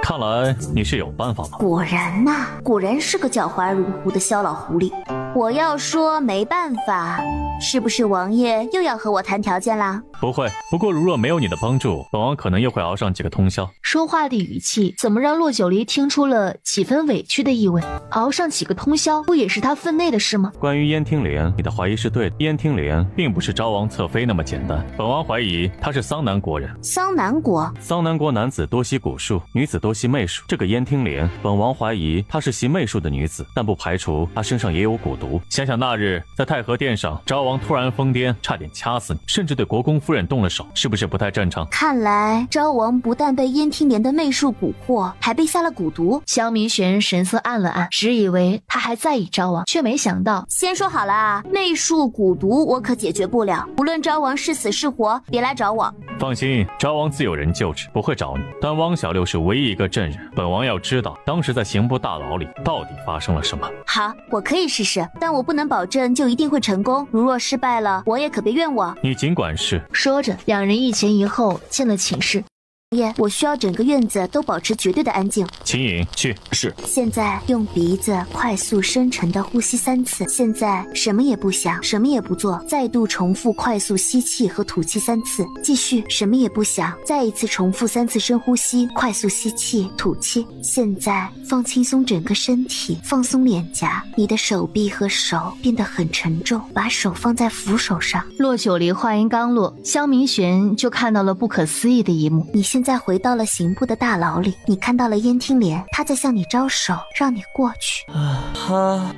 S5: 看来你是有办法吗？
S4: 果然呐，果然是个狡猾如狐的萧老狐狸。我要说没办法，是不是王爷又要和我谈条件啦？
S5: 不会，不过如若没有你的帮助，本王可能又会熬上几个通宵。
S1: 说话的语气怎么让洛九离听出了几分委屈的意味？熬上几个通宵，不也是他分内的事吗？
S5: 关于燕听莲，你的怀疑是对的。燕听莲并不是昭王侧妃那么简单，本王怀疑她是桑南国人。
S4: 桑南国？
S5: 桑南国男子多习蛊术，女子多习媚术。这个燕听莲，本王怀疑她是习媚术的女子，但不排除她身上也有蛊毒。想想那日在太和殿上，昭王突然疯癫，差点掐死你，甚至对国公夫人动了手，是不是不太正常？
S4: 看来昭王不但被燕听莲的媚术蛊惑，还被下了蛊毒。
S1: 萧明玄神色暗了暗，只以为他还在意昭王，却没想到。
S4: 先说好了啊，媚术蛊毒我可解决不了，无论昭王是死是活，别来找我。
S5: 放心，昭王自有人救治，不会找你。但汪小六是唯一一个证人，本王要知道当时在刑部大牢里到底发生了什么。
S4: 好，我可以试试，但我不能保证就一定会成功。如若失败了，王爷可别怨我。
S5: 你尽管试。
S1: 说着，两人一前一后进了寝室。
S4: 爷，我需要整个院子都保持绝对的安静。
S5: 秦颖，去。
S2: 是。
S4: 现在用鼻子快速深沉的呼吸3次。现在什么也不想，什么也不做，再度重复快速吸气和吐气3次。继续，什么也不想，再一次重复3次深呼吸，快速吸气、吐气。现在放轻松整个身体，放松脸颊，你的手臂和手变得很沉重，把手放在扶手上。
S1: 洛九离话音刚落，萧明玄就看到了不可思议的一幕。
S4: 你现在回到了刑部的大牢里，你看到了燕听莲，她在向你招手，让你过去。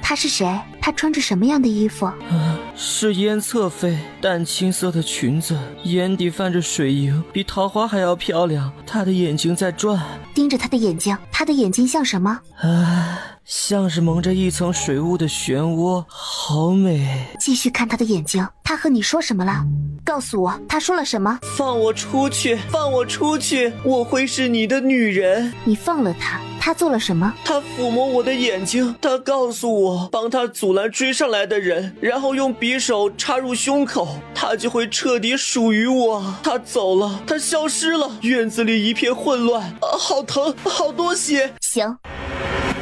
S4: 她是谁？她穿着什么样的衣服？
S6: 是燕侧妃，淡青色的裙子，眼底泛着水莹，比桃花还要漂亮。她的眼睛在转，
S4: 盯着她的眼睛，她的眼睛像什么？
S6: 像是蒙着一层水雾的漩涡，好美。
S4: 继续看她的眼睛，她和你说什么了？告诉我，她说了什么？
S10: 放我出去，放我出去，我会是你的女人。
S4: 你放了她，她做了什么？
S10: 她抚摸我的眼睛，她告诉我帮她阻拦追上来的人，然后用匕首插入胸口，她就会彻底属于我。她走了，她消失了，院子里一片混乱，好疼，好多血。
S4: 行，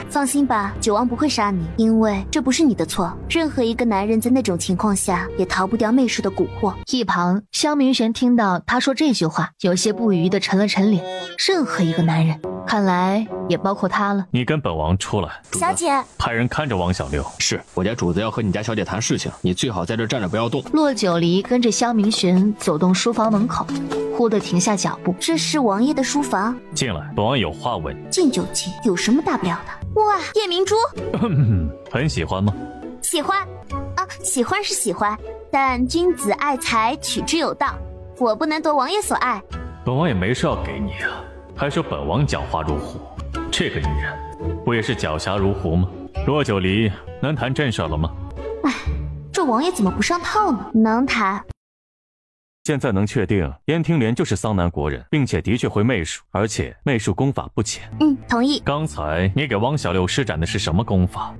S4: 放心吧，九王不会杀你，因为这不是你的错。任何一个男人在那种情况下也逃不掉媚术的蛊惑。
S1: 一旁，萧明玄听到他说这句话，有些不愉的沉了沉脸。任何一个男人，看来也包括他了。
S5: 你跟本王出来。
S9: 小姐，
S5: 派人看着王小六。
S2: 是，我家主子要和你家小姐谈事情，你最好在这站着不要动。
S1: 洛九离跟着萧明玄走动书房门口，忽地停下脚步。
S4: 这是王爷的书房。
S5: 进来，本王有话问你。
S4: 进就进，有什么大不了的？哇，夜明珠，
S5: 很喜欢吗？
S4: 喜欢啊，喜欢是喜欢，但君子爱财，取之有道，我不能夺王爷所爱。
S5: 本王也没事要给你啊，还说本王狡猾如狐，这个女人不也是狡黠如狐吗？洛九离，能谈正事了吗？
S4: 哎，这王爷怎么不上套呢？能谈。
S5: 现在能确定燕听莲就是桑南国人，并且的确会媚术，而且媚术功法不浅。
S4: 同意。
S5: 刚才你给汪小六施展的是什么功法？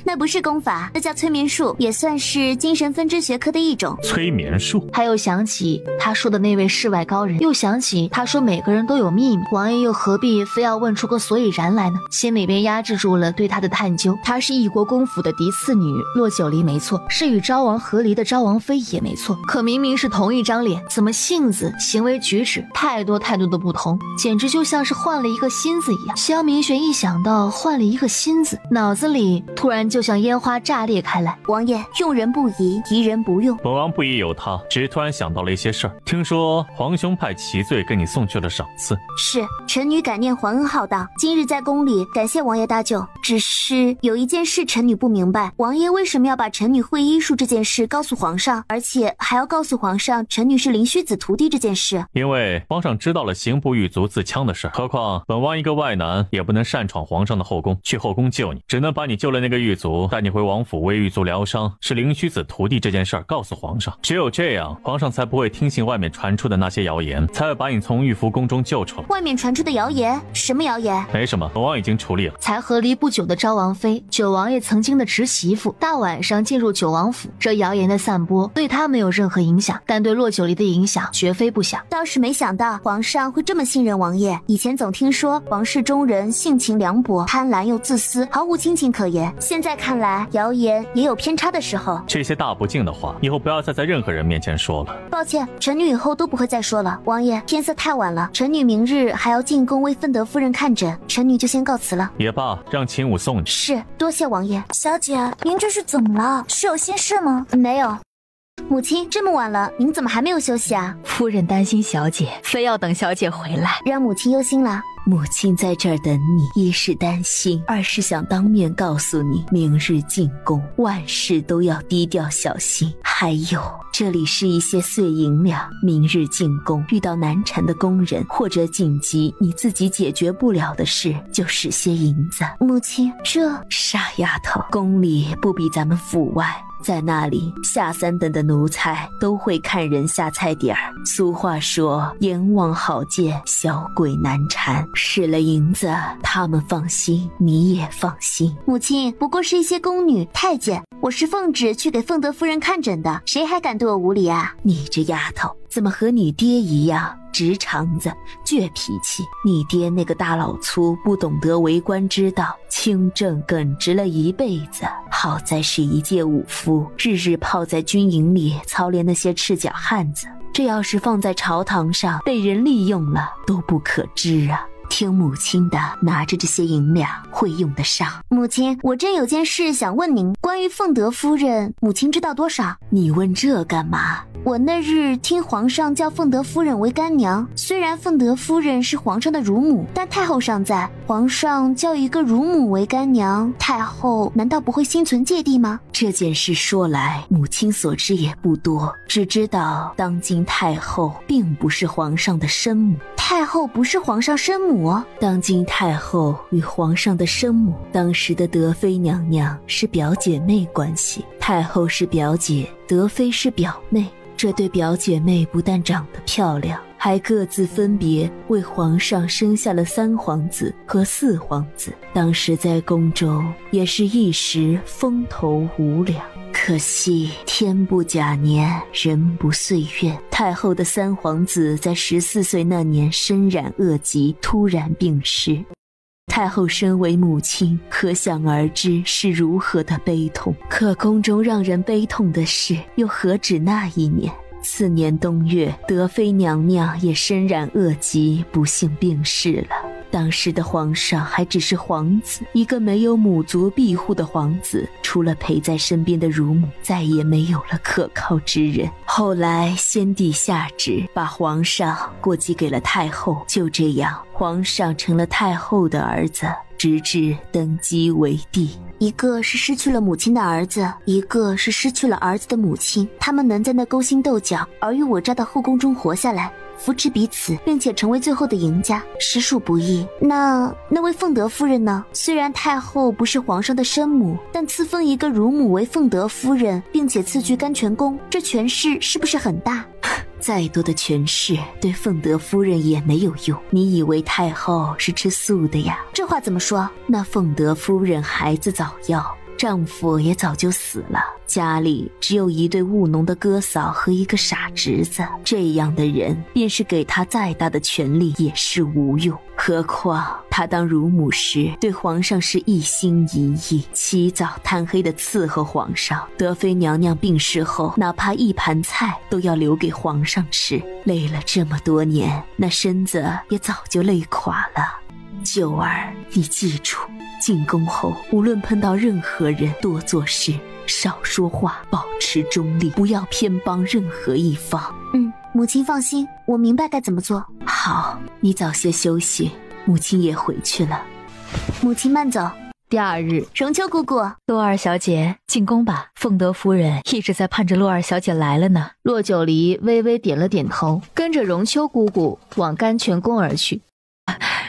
S4: 那不是功法，这叫催眠术，也算是精神分支学科的一种。
S5: 催眠术。
S1: 他又想起他说的那位世外高人，又想起他说每个人都有秘密，王爷又何必非要问出个所以然来呢？心里边压制住了对他的探究。她是一国公府的嫡次女洛九离没错，是与昭王和离的昭王妃也没错，可明明是同一张脸，怎么性子、行为举止太多的不同，简直就像是换了一个心子一样。萧明玄一想到换了一个心子，脑子里突然就像烟花炸裂开来。
S4: 王爷，用人不疑，疑人不用。
S5: 本王不疑有他，只是突然想到了一些事儿。听说皇兄派齐罪给你送去了赏赐。
S4: 是，臣女感念皇恩浩荡，今日在宫里感谢王爷搭救。只是有一件事臣女不明白，王爷为什么要把臣女会医术这件事告诉皇上，而且还要告诉皇上臣女是灵虚子徒弟这件事？
S5: 因为皇上知道了刑部狱卒自枪的事，何况本王一个外男也不能擅闯皇上的后宫，去后宫救你，只能把你救了那个狱卒，带你回王府为狱卒疗伤，是灵虚子徒弟这件事告诉皇上。只有这样，皇上才不会听信外面传出的那些谣言，才会把你从玉福宫中救出来。
S4: 外面传出的谣言？什么谣言？
S5: 没什么，本王已经处理了。
S1: 才和离不久的昭王妃，九王爷曾经的侄媳妇，大晚上进入九王府，这谣言的散播对他没有任何影响，但对洛九离的影响绝非不小。
S4: 倒是没想到皇上会这么信任王爷。以前总听说皇室中人性情凉薄，贪婪又自私，毫无亲情可言。现在看来，谣言也有偏差的时候。
S5: 这些大不敬的话，以后不要再在任何人面前说了。
S4: 抱歉，臣女以后都不会再说了。王爷，天色太晚了，臣女明日还要进宫为芬德夫人看诊，臣女就先告辞了。
S5: 也罢，让秦武送你。
S4: 是，多谢王爷。
S9: 小姐，您这是怎么了？是有心事吗？
S4: 没有。母亲，这么晚了，您怎么还没有休息啊？
S12: 夫人担心小姐，非要等小姐回来，
S4: 让母亲忧心了。
S13: 母亲在这儿等你，一是担心，二是想当面告诉你，明日进宫，万事都要低调小心。还有，这里是一些碎银两，明日进宫遇到难缠的工人或者紧急你自己解决不了的事，就使些银子。
S4: 母亲，这
S13: 傻丫头，宫里不比咱们府外。在那里，下三等的奴才都会看人下菜碟儿。俗话说，阎王好见，小鬼难缠。使了银子，他们放心，你也放心。
S4: 母亲，不过是一些宫女、太监，我是奉旨去给凤德夫人看诊的，谁还敢对我无礼啊？
S13: 你这丫头，怎么和你爹一样？直肠子、倔脾气，你爹那个大老粗不懂得为官之道，清正耿直了一辈子。好在是一介武夫，日日泡在军营里操练那些赤脚汉子，这要是放在朝堂上被人利用了，都不可知啊。听母亲的，拿着这些银两会用得上。
S4: 母亲，我真有件事想问您，关于凤德夫人，母亲知道多少？
S13: 你问这干嘛？
S4: 我那日听皇上叫凤德夫人为干娘，虽然凤德夫人是皇上的乳母，但太后尚在，皇上叫一个乳母为干娘，太后难道不会心存芥蒂吗？
S13: 这件事说来，母亲所知也不多，只知道当今太后并不是皇上的生母。
S4: 太后不是皇上生母？
S13: 当今太后与皇上的生母，当时的德妃娘娘是表姐妹关系，太后是表姐，德妃是表妹。这对表姐妹不但长得漂亮，还各自分别为皇上生下了3皇子和4皇子。当时在宫中也是一时风头无两。可惜天不假年，人不岁月。太后的3皇子在14岁那年身染恶疾，突然病逝。太后身为母亲，可想而知是如何的悲痛。可宫中让人悲痛的事，又何止那一年？次年冬月，德妃娘娘也身染恶疾，不幸病逝了。当时的皇上还只是皇子，一个没有母族庇护的皇子，除了陪在身边的乳母，再也没有了可靠之人。后来先帝下旨，把皇上过继给了太后，就这样，皇上成了太后的儿子，直至登基为帝。
S4: 一个是失去了母亲的儿子，一个是失去了儿子的母亲，他们能在那勾心斗角、尔虞我诈的后宫中活下来，扶持彼此，并且成为最后的赢家，实属不易。那位凤德夫人呢？虽然太后不是皇上的生母，但赐封一个乳母为凤德夫人，并且赐居甘泉宫，这权势是不是很大？
S13: 再多的权势对凤德夫人也没有用。你以为太后是吃素的呀？
S4: 这话怎么说？
S13: 那凤德夫人孩子早夭，丈夫也早就死了，家里只有一对务农的哥嫂和一个傻侄子，这样的人便是给他再大的权力也是无用。何况他当乳母时对皇上是一心一意，起早贪黑的伺候皇上。德妃娘娘病逝后，哪怕一盘菜都要留给皇上吃，累了这么多年，那身子也早就累垮了。九儿，你记住，进宫后，无论碰到任何人，多做事，少说话，保持中立，不要偏帮任何一方。
S4: 母亲放心，我明白该怎么做。
S13: 好，你早些休息，母亲也回去了。
S4: 母亲慢走。
S1: 第二日，
S4: 荣秋姑姑，
S12: 洛二小姐进宫吧，凤德夫人一直在盼着洛二小姐来了呢。
S1: 洛九离微微点了点头，跟着荣秋姑姑往甘泉宫而去。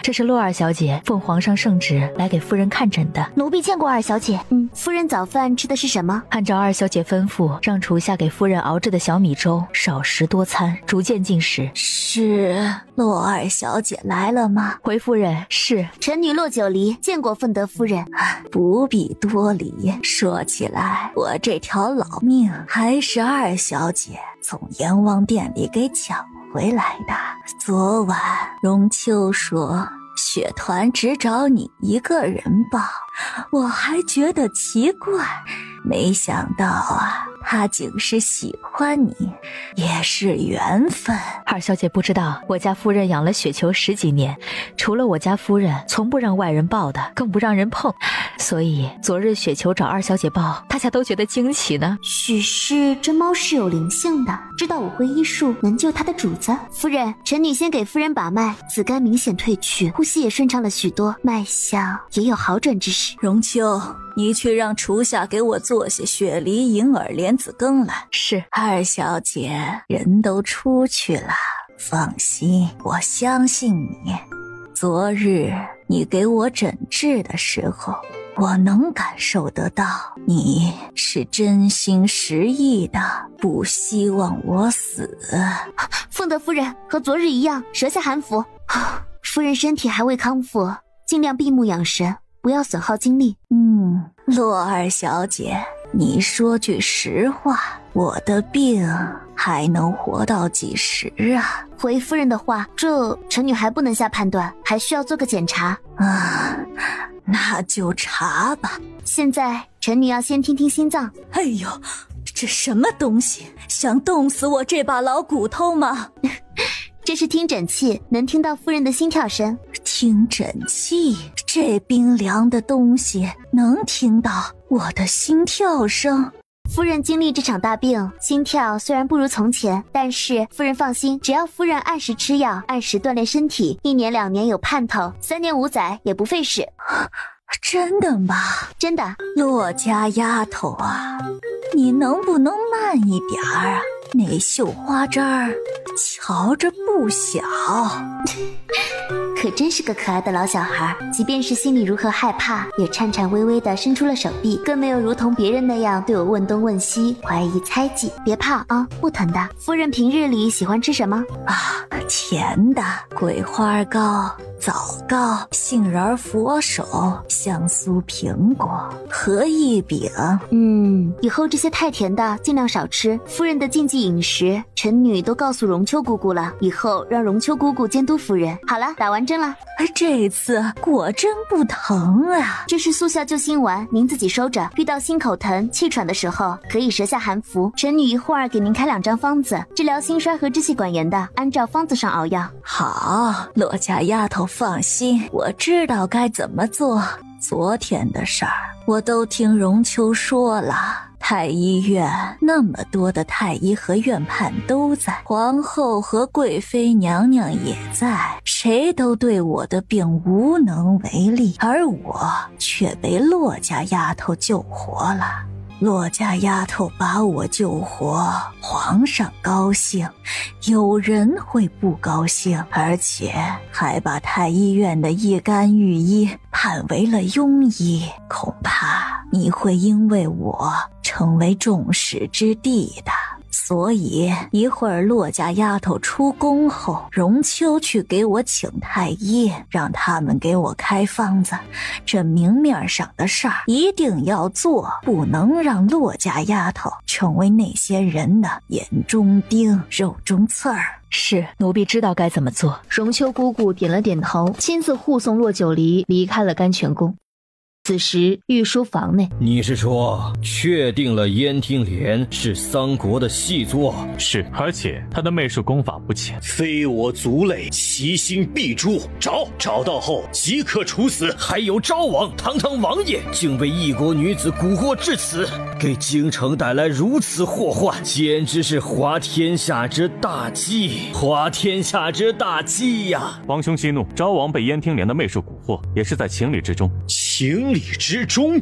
S12: 这是洛二小姐奉皇上圣旨来给夫人看诊的。
S4: 奴婢见过二小姐。夫人早饭吃的是什么？
S12: 按照二小姐吩咐，让厨下给夫人熬制的小米粥，少食多餐，逐渐进食。
S3: 是洛二小姐来了吗？
S12: 回夫人，是。
S4: 臣女洛九离见过凤德夫人。
S3: 不必多礼。说起来，我这条老命还是二小姐从阎王殿里给抢回来的。昨晚荣秋说血团只找你一个人报，我还觉得奇怪，没想到啊，他竟是喜欢你，也是缘分。
S12: 二小姐不知道，我家夫人养了雪球10几年，除了我家夫人，从不让外人抱的，更不让人碰。所以昨日雪球找二小姐抱，大家都觉得惊奇呢。
S4: 许是这猫是有灵性的，知道我会医术，能救它的主子。夫人，臣女先给夫人把脉，子干明显退去，呼吸也顺畅了许多，脉象也有好转之势。
S3: 荣秋，你去让厨下给我做些雪梨、银耳、莲子羹来。
S12: 是。
S3: 二小姐，人都出去了，放心，我相信你。昨日你给我诊治的时候，我能感受得到你是真心实意的，不希望我死。
S4: 凤德夫人和昨日一样，舌下含服。夫人身体还未康复，尽量闭目养神，不要损耗精力。
S3: 洛二小姐，你说句实话，我的病还能活到几时啊？
S4: 回夫人的话，这臣女还不能下判断，还需要做个检查。
S3: 那就查吧。
S4: 现在臣女要先听听心脏。
S3: 哎呦，这什么东西？想冻死我这把老骨头吗？
S4: 这是听诊器，能听到夫人的心跳声。
S3: 听诊器？这冰凉的东西能听到我的心跳声？
S4: 夫人经历这场大病，心跳虽然不如从前，但是夫人放心，只要夫人按时吃药，按时锻炼身体，1年2年有盼头，3年5载也不费事。
S3: 真的吗？
S4: 真的。
S3: 洛家丫头啊，你能不能慢一点啊？那绣花针儿瞧着不小。
S4: 可真是个可爱的老小孩，即便是心里如何害怕，也颤颤巍巍地伸出了手臂，更没有如同别人那样对我问东问西，怀疑猜忌。别怕啊，不疼的。夫人平日里喜欢吃什么？
S3: 甜的，桂花糕、枣糕、杏仁佛手、香酥苹果、荷叶饼。
S4: 以后这些太甜的尽量少吃。夫人的禁忌饮食，臣女都告诉荣秋姑姑了，以后让荣秋姑姑监督夫人。好了，打完针了。
S3: 这次果真不疼啊！
S4: 这是速效救心丸，您自己收着。遇到心口疼、气喘的时候，可以舌下含服。臣女一会儿给您开2张方子，治疗心衰和支气管炎的，按照方子上熬药。
S3: 好，洛家丫头放心，我知道该怎么做。昨天的事儿我都听荣秋说了，太医院那么多的太医和院判都在，皇后和贵妃娘娘也在，谁都对我的病无能为力，而我却被洛家丫头救活了。洛家丫头把我救活，皇上高兴，有人会不高兴，而且还把太医院的一干御医判为了庸医，恐怕你会因为我成为众矢之的的。所以一会儿洛家丫头出宫后，荣秋去给我请太医，让他们给我开方子。这明面上的事儿一定要做，不能让洛家丫头成为那些人的眼中钉、肉中刺儿。
S12: 是，奴婢知道该怎么做。
S1: 荣秋姑姑点了点头，亲自护送洛九离离开了甘泉宫。此时御书房内，
S11: 你是说确定了燕听莲是桑国的细作？
S5: 是，而且他的媚术功法不浅，
S6: 非我族类，其心必诛。找到后即刻处死。
S11: 还有昭王，堂堂王爷，竟为异国女子蛊惑至此，给京城带来如此祸患，简直是滑天下之大稽！滑天下之大稽呀！
S5: 皇兄息怒，昭王被燕听莲的媚术蛊惑，也是在情理之中。
S6: 情理之中？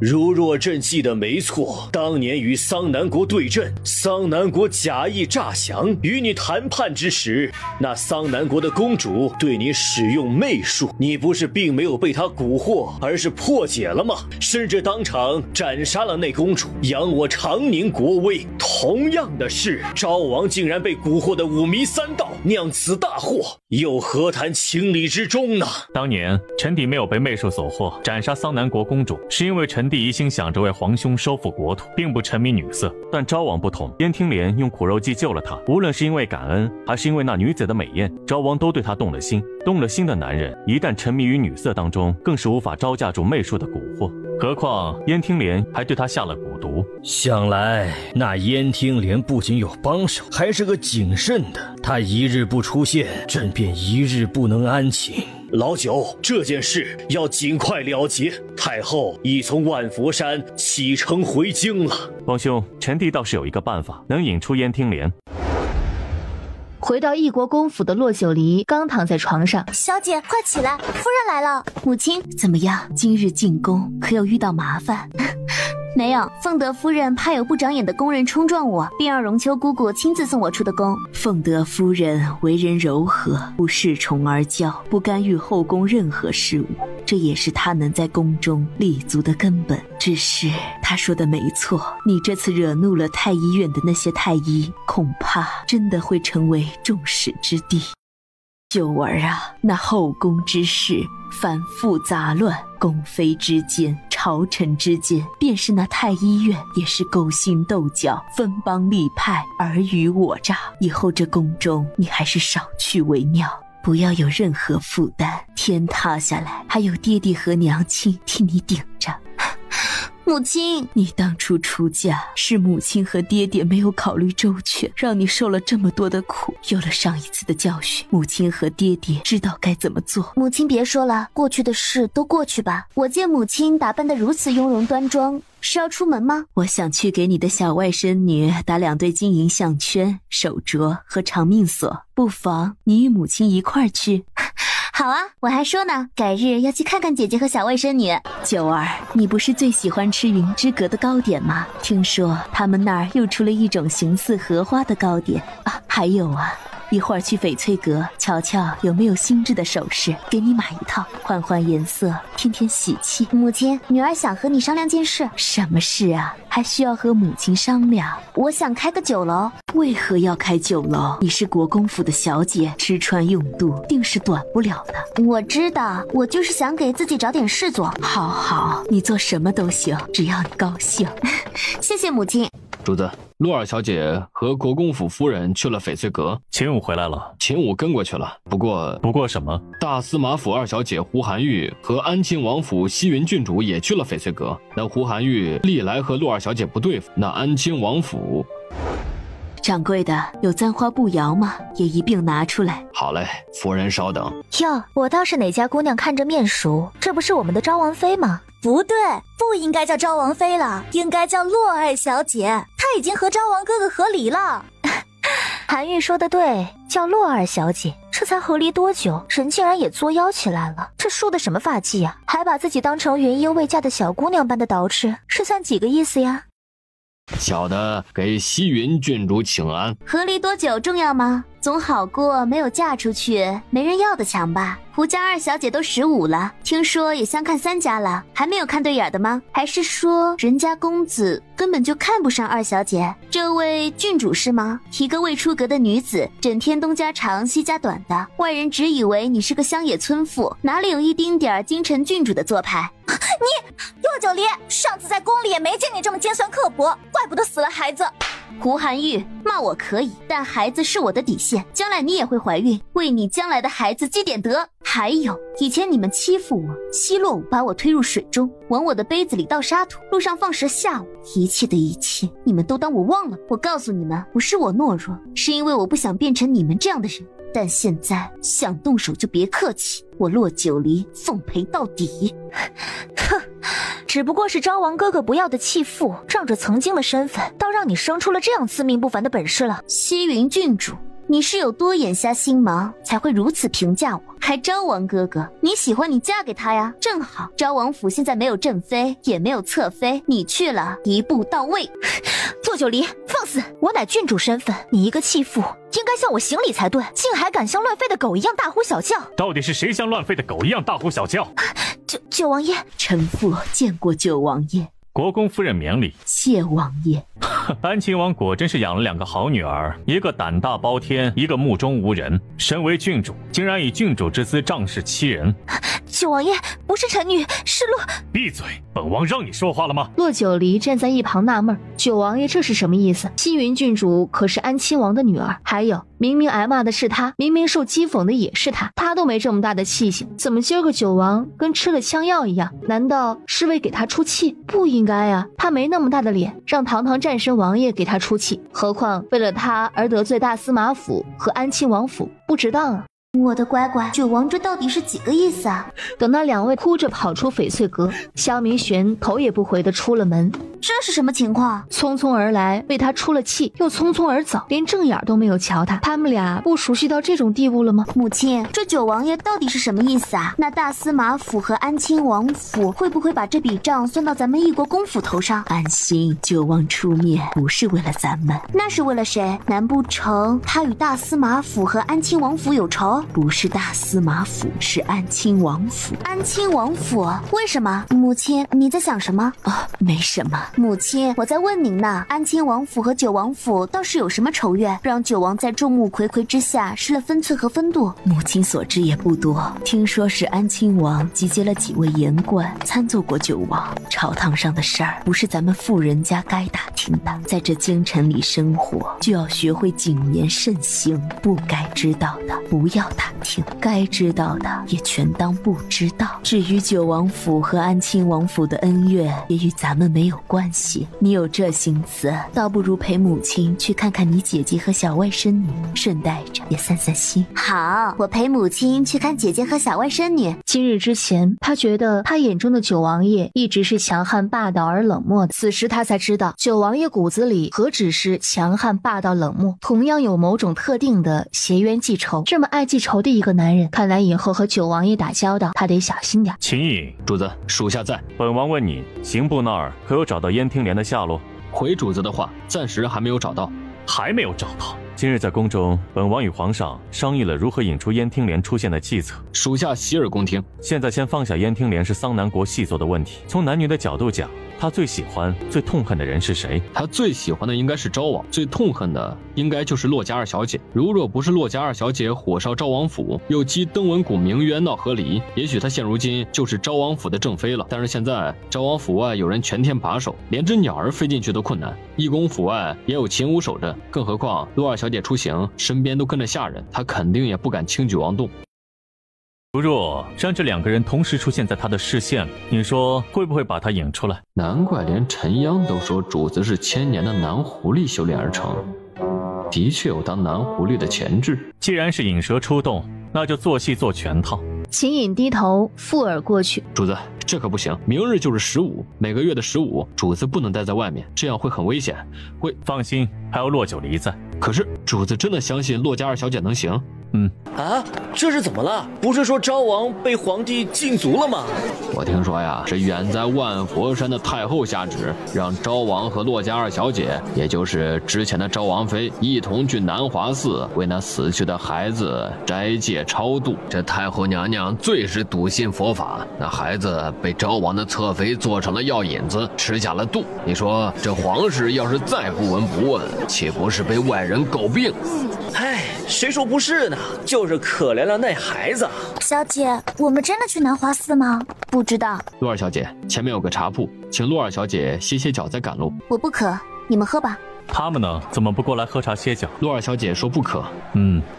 S6: 如若朕记得没错，当年与桑南国对阵，桑南国假意诈降，与你谈判之时，那桑南国的公主对你使用媚术，你不是并没有被她蛊惑，而是破解了吗？甚至当场斩杀了那公主，扬我长宁国威。同样的事，昭王竟然被蛊惑的五迷三道，酿此大祸，又何谈情理之中呢？
S5: 当年臣弟没有被媚术所惑，斩杀桑南国公主，是因为臣弟一心想着为皇兄收复国土，并不沉迷女色。但昭王不同，燕听莲用苦肉计救了他，无论是因为感恩，还是因为那女子的美艳，昭王都对他动了心。动了心的男人，一旦沉迷于女色当中，更是无法招架住媚术的蛊惑。何况燕听莲还对他下了蛊毒。
S11: 想来那燕听莲不仅有帮手，还是个谨慎的。他一日不出现，朕便一日不能安寝。
S6: 老九，这件事要尽快了结。太后已从万佛山启程回京了。
S5: 皇兄，臣弟倒是有一个办法，能引出燕听莲。
S1: 回到异国公府的骆九离刚躺在床上，
S9: 小姐快起来，夫人来了。
S13: 母亲，怎么样？今日进宫可有遇到麻烦？
S4: 没有，凤德夫人怕有不长眼的宫人冲撞我，便让荣秋姑姑亲自送我出的宫。
S13: 凤德夫人为人柔和，不恃宠而骄，不干预后宫任何事务，这也是她能在宫中立足的根本。只是她说的没错，你这次惹怒了太医院的那些太医，恐怕真的会成为众矢之的。九儿啊，那后宫之事反复杂乱，宫妃之间，朝臣之间，便是那太医院也是勾心斗角，分帮立派，尔虞我诈。以后这宫中你还是少去为妙，不要有任何负担，天塌下来还有爹爹和娘亲替你顶着。
S4: 母亲，
S13: 你当初出嫁是母亲和爹爹没有考虑周全，让你受了这么多的苦。有了上一次的教训，母亲和爹爹知道该怎么做。
S4: 母亲别说了，过去的事都过去吧。我见母亲打扮得如此雍容端庄，是要出门吗？
S13: 我想去给你的小外甥女打2对金银项圈、手镯和长命锁，不妨你与母亲一块儿去。
S4: 好啊，我还说呢，改日要去看看姐姐和小外甥女。
S13: 九儿，你不是最喜欢吃云之阁的糕点吗？听说他们那儿又出了一种形似荷花的糕点啊！还有啊，一会儿去翡翠阁瞧瞧有没有新制的首饰，给你买一套，换换颜色，添添喜气。
S4: 母亲，女儿想和你商量件事。
S13: 什么事啊？还需要和母亲商量？
S4: 我想开个酒楼。
S13: 为何要开酒楼？你是国公府的小姐，吃穿用度定是短不了的。
S4: 我知道，我就是想给自己找点事做。
S13: 好好，你做什么都行，只要你高兴。
S4: 谢谢母亲。
S2: 主子，陆二小姐和国公府夫人去了翡翠阁。
S5: 秦武回来了。
S2: 秦武跟过去了，不过
S5: 什么？
S2: 大司马府二小姐胡寒玉和安亲王府西云郡主也去了翡翠阁。那胡寒玉历来和陆二小姐不对付，那安亲王府……
S13: 掌柜的，有簪花步摇吗？也一并拿出来。
S2: 好嘞，夫人稍等。
S9: 哟，我倒是哪家姑娘看着面熟，这不是我们的昭王妃吗？不对，不应该叫昭王妃了，应该叫洛二小姐。她已经和昭王哥哥和离了。
S12: 韩玉说的对，叫洛二小姐。这才和离多久，人竟然也作妖起来了？这输的什么发髻啊？还把自己当成元婴未嫁的小姑娘般的捯饬，是算几个意思呀？
S2: 小的给西云郡主请安。
S4: 和离多久重要吗？总好过没有嫁出去没人要的强吧。胡家二小姐都15了，听说也相看3家了，还没有看对眼的吗？还是说人家公子根本就看不上二小姐？这位郡主是吗？一个未出阁的女子，整天东家长西家短的，外人只以为你是个乡野村妇，哪里有一丁点儿京城郡主的做派？
S9: 你洛九离，上次在宫里也没见你这么尖酸刻薄，怪不得死了孩子。
S4: 胡寒玉，骂我可以，但孩子是我的底线。将来你也会怀孕，为你将来的孩子积点德。还有，以前你们欺负我，奚落我，把我推入水中，往我的杯子里倒沙土，路上放蛇吓我，一切的一切，你们都当我忘了。我告诉你们，不是我懦弱，是因为我不想变成你们这样的人。但现在想动手就别客气，我洛九离奉陪到底。
S12: 哼，只不过是昭王哥哥不要的弃妇，仗着曾经的身份，倒让你生出了这样自命不凡的本事了。
S4: 西云郡主，你是有多眼瞎心盲，才会如此评价我？还昭王哥哥，你喜欢你嫁给他呀，正好。昭王府现在没有正妃，也没有侧妃，你去了一步到位。
S12: 洛九离，放肆！我乃郡主身份，你一个弃妇，应该向我行礼才对，竟还敢像乱吠的狗一样大呼小叫！
S5: 到底是谁像乱吠的狗一样大呼小叫？
S12: 九王爷，
S13: 臣妇见过九王爷。
S5: 国公夫人免礼。
S13: 谢王爷。
S5: 安亲王果真是养了2个好女儿，一个胆大包天，一个目中无人。身为郡主，竟然以郡主之姿仗势欺人。
S12: 九王爷，不是臣女，是洛……
S5: 闭嘴！本王让你说话了吗？
S1: 洛九离站在一旁纳闷，九王爷这是什么意思？西云郡主可是安亲王的女儿，还有明明挨骂的是他，明明受讥讽的也是他，他都没这么大的气性，怎么今儿个九王跟吃了枪药一样？难道是为给他出气？不应该啊，他没那么大的脸让堂堂战神王爷给他出气，何况为了他而得罪大司马府和安亲王府，不值当啊。
S4: 我的乖乖，九王这到底是几个意思啊？
S1: 等那2位哭着跑出翡翠阁，萧明玄头也不回的出了门。
S4: 这是什么情况？
S1: 匆匆而来，为他出了气，又匆匆而走，连正眼都没有瞧他。他们俩不熟悉到这种地步了吗？
S4: 母亲，这九王爷到底是什么意思啊？那大司马府和安亲王府会不会把这笔账算到咱们义国公府头上？
S13: 安心，九王出面不是为了咱们，
S4: 那是为了谁？难不成他与大司马府和安亲王府有仇？
S13: 不是大司马府，是安亲王府。
S4: 安亲王府？为什么？母亲，你在想什么？
S13: 没什么。
S4: 母亲，我在问您呢。安亲王府和九王府倒是有什么仇怨，让九王在众目睽睽之下失了分寸和风度？
S13: 母亲所知也不多，听说是安亲王集结了几位言官参奏过九王，朝堂上的事儿不是咱们富人家该打听的。在这京城里生活，就要学会谨言慎行，不该知道的不要打听，该知道的也全当不知道。至于九王府和安亲王府的恩怨，也与咱们没有关系。你有这心思，倒不如陪母亲去看看你姐姐和小外甥女，顺带着也散散心。
S4: 好，我陪母亲去看姐姐和小外甥女。
S1: 今日之前，他觉得他眼中的九王爷一直是强悍霸道而冷漠的，此时他才知道，九王爷骨子里何止是强悍霸道冷漠，同样有某种特定的挟冤记仇。这么爱记仇的一个男人，看来以后和九王爷打交道，他得小心点。
S5: 秦颖，
S2: 主子，属下在。
S5: 本王问你，刑部那儿可有找到燕听莲的下落？
S2: 回主子的话，暂时还没有找到。
S5: 还没有找到。今日在宫中，本王与皇上商议了如何引出燕听莲出现的计策，
S2: 属下洗耳恭听。
S5: 现在先放下燕听莲是桑南国细作的问题，从男女的角度讲，他最喜欢、最痛恨的人是谁？
S2: 他最喜欢的应该是昭王，最痛恨的应该就是洛家二小姐。如若不是洛家二小姐火烧昭王府，又击登文谷名媛闹和离，也许她现如今就是昭王府的正妃了。但是现在昭王府外有人全天把守，连只鸟儿飞进去都困难。义公府外也有勤武守着，更何况洛二小姐出行，身边都跟着下人，她肯定也不敢轻举妄动。
S5: 如若让这2个人同时出现在他的视线里，你说会不会把他引出来？
S2: 难怪连陈央都说主子是1000年的男狐狸修炼而成，的确有当男狐狸的潜质。
S5: 既然是引蛇出洞，那就做戏做全套。
S1: 秦颖低头附耳过去，
S2: 主子，这可不行，明日就是15，每个月的15，主子不能待在外面，这样会很危险。会，
S5: 放心，还有洛九离在。
S2: 可是主子真的相信洛家二小姐能行？
S6: 这是怎么了？不是说昭王被皇帝禁足了吗？
S2: 我听说呀，是远在万佛山的太后下旨，让昭王和洛家二小姐，也就是之前的昭王妃，一同去南华寺为那死去的孩子斋戒超度。这太后娘娘最是笃信佛法，那孩子被昭王的侧妃做成了药引子，吃下了肚。你说这皇室要是再不闻不问，岂不是被外人诟病？
S6: 谁说不是呢？就是可怜了那孩子。
S9: 小姐，我们真的去南华寺吗？
S4: 不知道。
S2: 洛二小姐，前面有个茶铺，请洛二小姐歇歇脚再赶路。
S4: 我不渴，你们喝吧。
S5: 他们呢？怎么不过来喝茶歇脚？
S2: 洛尔小姐说不可。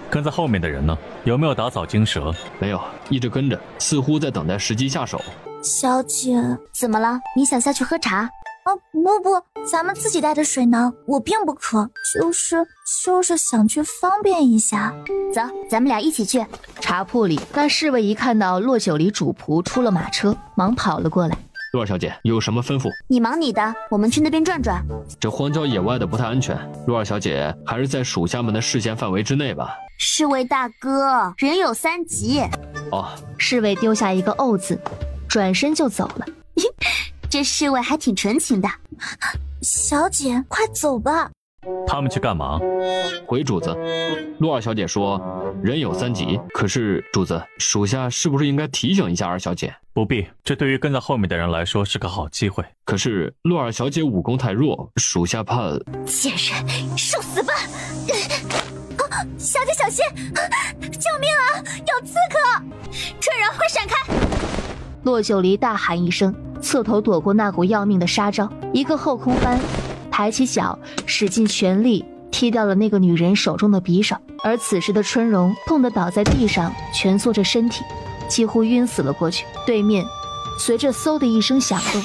S5: 跟在后面的人呢？有没有打草惊蛇？
S2: 没有，一直跟着，似乎在等待时机下手。
S9: 小姐，
S4: 怎么了？你想下去喝茶？
S9: 不，咱们自己带的水呢，我并不渴，就是想去方便一下。
S4: 走，咱们俩一起去。
S1: 茶铺里，那侍卫一看到洛九离主仆出了马车，忙跑了过来。
S2: 洛尔小姐有什么吩咐？
S4: 你忙你的，我们去那边转转。
S2: 这荒郊野外的不太安全，洛尔小姐还是在属下们的视线范围之内吧。
S4: 侍卫大哥，人有3急。
S2: 哦，
S1: 侍卫丢下一个“哦”字，转身就走了。
S4: 这侍卫还挺纯情的。
S9: 小姐，快走吧。
S5: 他们去干嘛？
S2: 回主子。洛尔小姐说人有3急，可是主子，属下是不是应该提醒一下二小姐？
S5: 不必，这对于跟在后面的人来说是个好机会。
S2: 可是洛尔小姐武功太弱，属下怕……
S4: 贱人，受死吧！小姐小心！救命啊！有刺客！春柔，快闪开！
S1: 洛九离大喊一声，侧头躲过那股要命的杀招，一个后空翻，抬起脚，使尽全力踢掉了那个女人手中的匕首。而此时的春荣痛得倒在地上，蜷缩着身体，几乎晕死了过去。对面随着嗖的一声响动，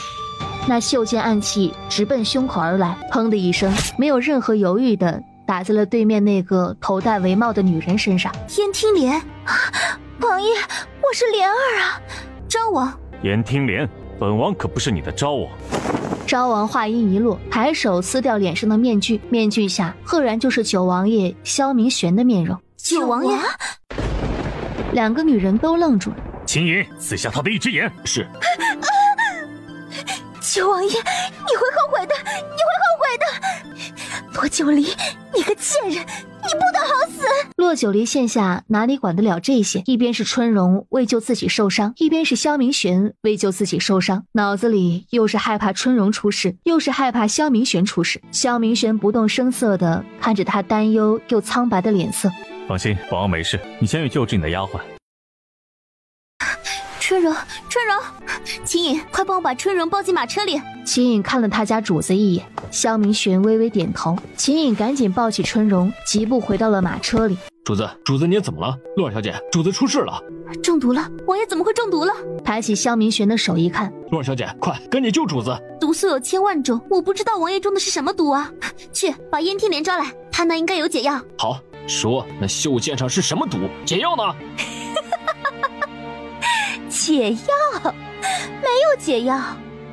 S1: 那袖剑暗器直奔胸口而来，砰的一声，没有任何犹豫的打在了对面那个头戴帷帽的女人身上。
S4: 燕听莲，王爷，我是莲儿啊！昭王，
S5: 燕听莲，本王可不是你的昭王。
S1: 昭王话音一落，抬手撕掉脸上的面具，面具下赫然就是九王爷萧明玄的面容。
S4: 九王爷，
S1: 两个女人都愣住了。
S5: 秦隐，刺下他的一只眼。是。
S4: 九王爷，你会后悔的，你会后悔的！罗九离，你个贱人，你不得好死！
S1: 洛九离现下哪里管得了这些？一边是春荣为救自己受伤，一边是萧明玄为救自己受伤，脑子里又是害怕春荣出事，又是害怕萧明玄出事。萧明玄不动声色地看着他担忧又苍白的脸色。
S5: 放心，本王没事，你先去救治你的丫鬟。
S4: 春荣，秦隐，快帮我把春荣抱进马车里。
S1: 秦隐看了他家主子一眼，萧明玄微微点头。秦隐赶紧抱起春荣，疾步回到了马车里。
S2: 主子你怎么了？洛尔小姐，主子出事了，
S4: 中毒了！王爷怎么会中毒了？
S1: 抬起萧明玄的手一看，
S2: 洛尔小姐，快赶紧救主子！
S4: 毒素有千万种，我不知道王爷中的是什么毒啊！去把燕听莲招来，他那应该有解药。
S2: 好，说那袖剑上是什么毒？解药呢？
S9: 解药？没有解药，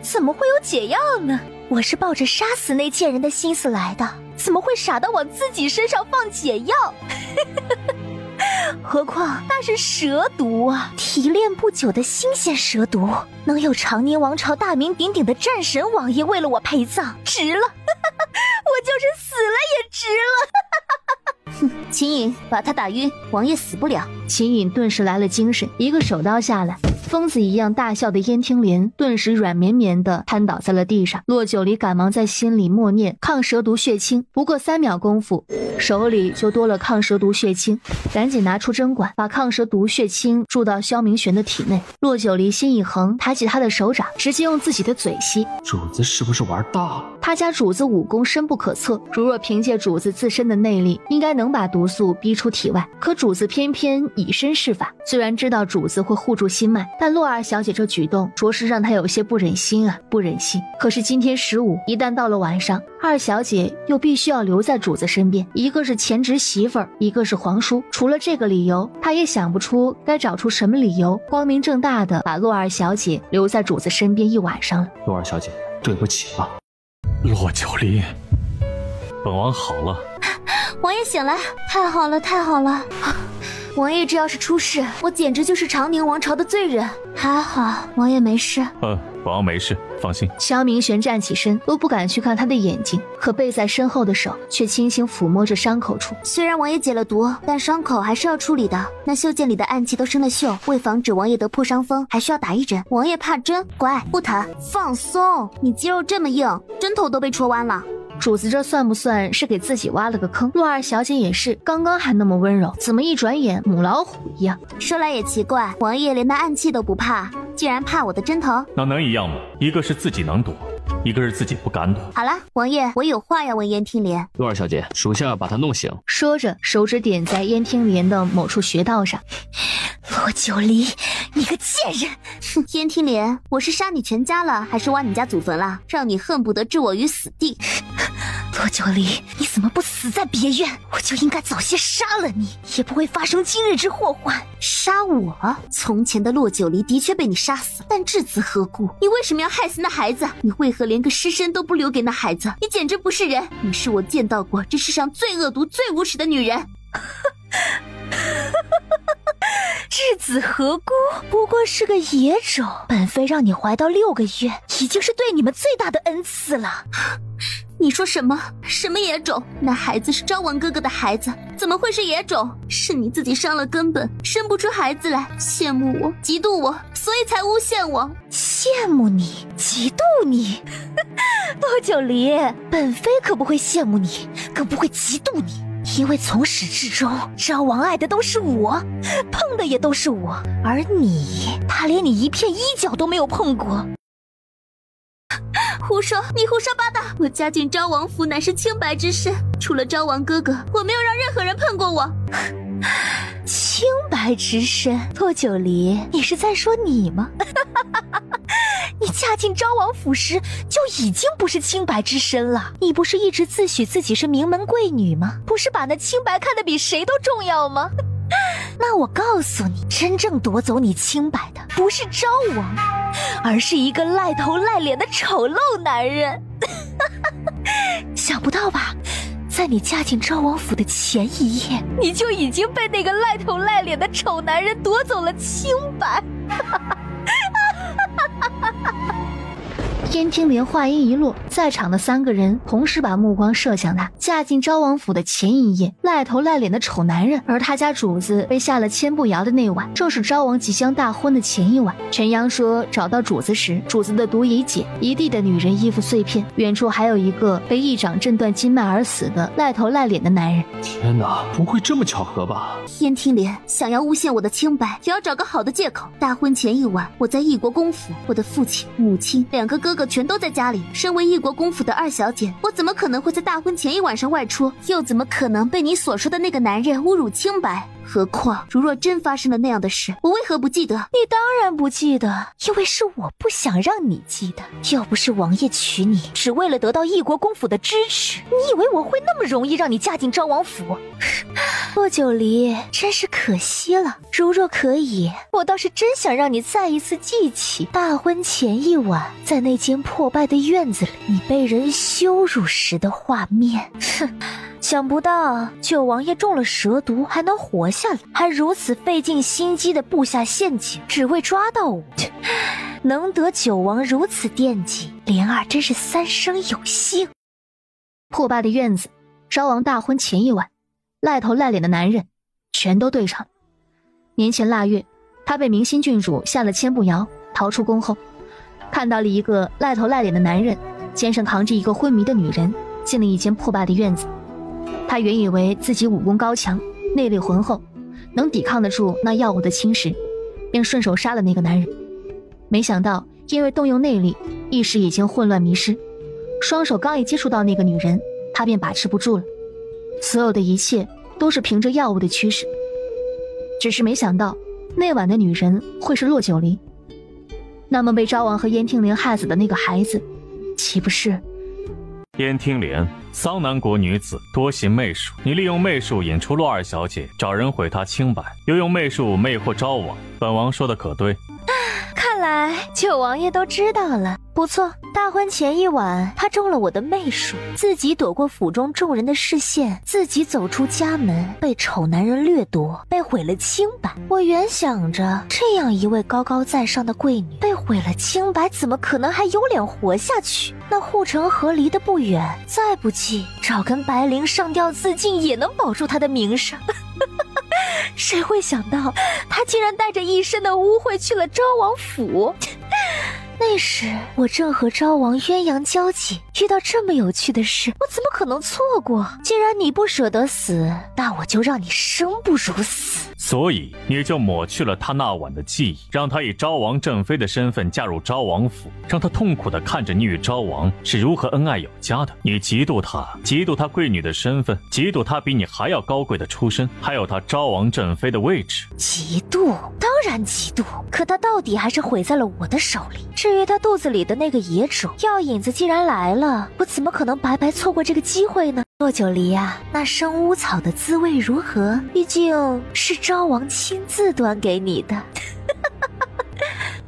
S9: 怎么会有解药呢？我是抱着杀死那贱人的心思来的，怎么会傻到往自己身上放解药？何况那是蛇毒啊，提炼不久的新鲜蛇毒，能有长宁王朝大名鼎鼎的战神王爷为了我陪葬，值了！我就是死了也值了！
S4: 哼，秦隐，把他打晕，王爷死不了。
S1: 秦隐顿时来了精神，一个手刀下来，疯子一样大笑的燕听莲顿时软绵绵的瘫倒在了地上。洛九离赶忙在心里默念抗蛇毒血清，不过3秒功夫，手里就多了抗蛇毒血清，赶紧拿出针管，把抗蛇毒血清注到萧明玄的体内。洛九离心一横，抬起他的手掌，直接用自己的嘴吸。
S2: 主子是不是玩大了？
S1: 他家主子武功深不可测，如若凭借主子自身的内力，应该能把毒素逼出体外。可主子偏偏以身试法，虽然知道主子会护住心脉，但洛二小姐这举动着实让他有些不忍心啊，不忍心。可是今天15，一旦到了晚上，二小姐又必须要留在主子身边，一个是前侄媳妇儿，一个是皇叔。除了这个理由，他也想不出该找出什么理由，光明正大的把洛二小姐留在主子身边一晚上了。
S2: 洛二小姐，对不起啊。
S5: 洛九离，本王好了。
S4: 王爷醒了，太好了，太好了！王爷这要是出事，我简直就是长宁王朝的罪人。还好王爷没事。
S5: 本王没事，放心。
S1: 萧明玄站起身，都不敢去看他的眼睛，可背在身后的手却轻轻抚摸着伤口处。
S4: 虽然王爷解了毒，但伤口还是要处理的。那袖剑里的暗器都生了锈，为防止王爷得破伤风，还需要打一针。王爷怕针，乖，不疼，放松。你肌肉这么硬，针头都被戳弯了。
S1: 主子这算不算是给自己挖了个坑？洛二小姐也是，刚刚还那么温柔，怎么一转眼母老虎一样？
S4: 说来也奇怪，王爷连那暗器都不怕，竟然怕我的针头？
S5: 那能一样吗？一个是自己能躲，一个是自己不敢躲。
S4: 好啦，王爷，我有话要问燕听莲。
S2: 陆二小姐，属下要把她弄醒。
S1: 说着，手指点在燕听莲的某处穴道上。
S9: 罗九离，你个贱人！
S4: 哼，燕听莲，我是杀你全家了，还是挖你家祖坟了，让你恨不得置我于死地？
S9: 罗九离，你怎么不死在别院？我就应该早些杀了你，也不会发生今日之祸患。
S4: 杀我？从前的洛九离的确被你杀死，但至此何故？你为什么要害死那孩子？你为何连个尸身都不留给那孩子？你简直不是人！你是我见到过这世上最恶毒、最无耻的女人。
S9: 至子何辜？不过是个野种，本妃让你怀到6个月，已经是对你们最大的恩赐了。
S4: 你说什么？什么野种？那孩子是昭王哥哥的孩子，怎么会是野种？是你自己伤了根本，生不出孩子来，羡慕我，嫉妒我，所以才诬陷我。
S9: 羡慕你，嫉妒你？罗九离，本妃可不会羡慕你，更不会嫉妒你。因为从始至终，昭王爱的都是我，碰的也都是我，而你，他连你一片衣角都没有碰过。
S4: 胡说！你胡说八道！我嫁进昭王府乃是清白之身，除了昭王哥哥，我没有让任何人碰过我。
S9: 清白之身？洛九离，你是在说你吗？你嫁进昭王府时就已经不是清白之身了。你不是一直自诩自己是名门贵女吗？不是把那清白看得比谁都重要吗？那我告诉你，真正夺走你清白的不是昭王，而是一个赖头赖脸的丑陋男人。想不到吧？在你嫁进昭王府的前一夜，你就已经被那个赖头赖脸的丑男人夺走了清白。
S1: 燕听莲话音一落，在场的3个人同时把目光射向他。嫁进昭王府的前一夜，赖头赖脸的丑男人，而他家主子被下了千步谣的那晚，正是昭王即将大婚的前一晚。陈阳说找到主子时，主子的毒已解，一地的女人衣服碎片，远处还有一个被一掌震断经脉而死的赖头赖脸的男人。
S2: 天哪，不会这么巧合吧？
S4: 燕听莲想要诬陷我的清白，也要找个好的借口。大婚前一晚，我在异国公府，我的父亲、母亲、2个哥哥全都在家里。身为异国公府的2小姐，我怎么可能会在大婚前一晚上外出？又怎么可能被你所说的那个男人侮辱清白？何况，如若真发生了那样的事，我为何不记得？
S9: 你当然不记得，因为是我不想让你记得。要不是王爷娶你，只为了得到异国公府的支持，你以为我会那么容易让你嫁进昭王府？洛九离，真是可惜了。如若可以，我倒是真想让你再一次记起大婚前一晚，在那间破败的院子里，你被人羞辱时的画面。哼！想不到九王爷中了蛇毒还能活下来，还如此费尽心机的布下陷阱，只为抓到我。能得九王如此惦记，莲儿真是3生有幸。
S1: 破败的院子，昭王大婚前一晚，赖头赖脸的男人全都对上了。年前腊月，他被明心郡主下了千步谣，逃出宫后，看到了一个赖头赖脸的男人肩上扛着一个昏迷的女人，进了一间破败的院子。他原以为自己武功高强，内力浑厚，能抵抗得住那药物的侵蚀，便顺手杀了那个男人。没想到因为动用内力，一时已经混乱迷失，双手刚一接触到那个女人，他便把持不住了。所有的一切都是凭着药物的驱使，只是没想到那晚的女人会是洛九离。那么被昭王和燕听莲害死的那个孩子，岂不是
S5: 燕听莲？桑南国女子多行媚术，你利用媚术引出洛二小姐，找人毁她清白，又用媚术魅惑昭王，本王说的可对？
S9: 看来九王爷都知道了。不错，大婚前一晚，他中了我的媚术，自己躲过府中众人的视线，自己走出家门，被丑男人掠夺，被毁了清白。我原想着，这样一位高高在上的贵女，被毁了清白，怎么可能还有脸活下去？那护城河离得不远，再不济找根白绫上吊自尽，也能保住她的名声。谁会想到，他竟然带着一身的污秽去了昭王府？那时我正和昭王鸳鸯交集，
S12: 遇到这么有趣的事，我怎么可能错过？既然你不舍得死，那我就让你生不如死。
S5: 所以你就抹去了他那晚的记忆，让他以昭王正妃的身份嫁入昭王府，让他痛苦地看着你与昭王是如何恩爱有加的。你嫉妒他，嫉妒他贵女的身份，嫉妒他比你还要高贵的出身，还有他昭王正妃的位置。
S12: 嫉妒，当然嫉妒，可他到底还是毁在了我的手里。至于他肚子里的那个野种，药引子既然来了，我怎么可能白白错过这个机会呢？洛九离啊，那生乌草的滋味如何？毕竟是昭王亲自端给你的。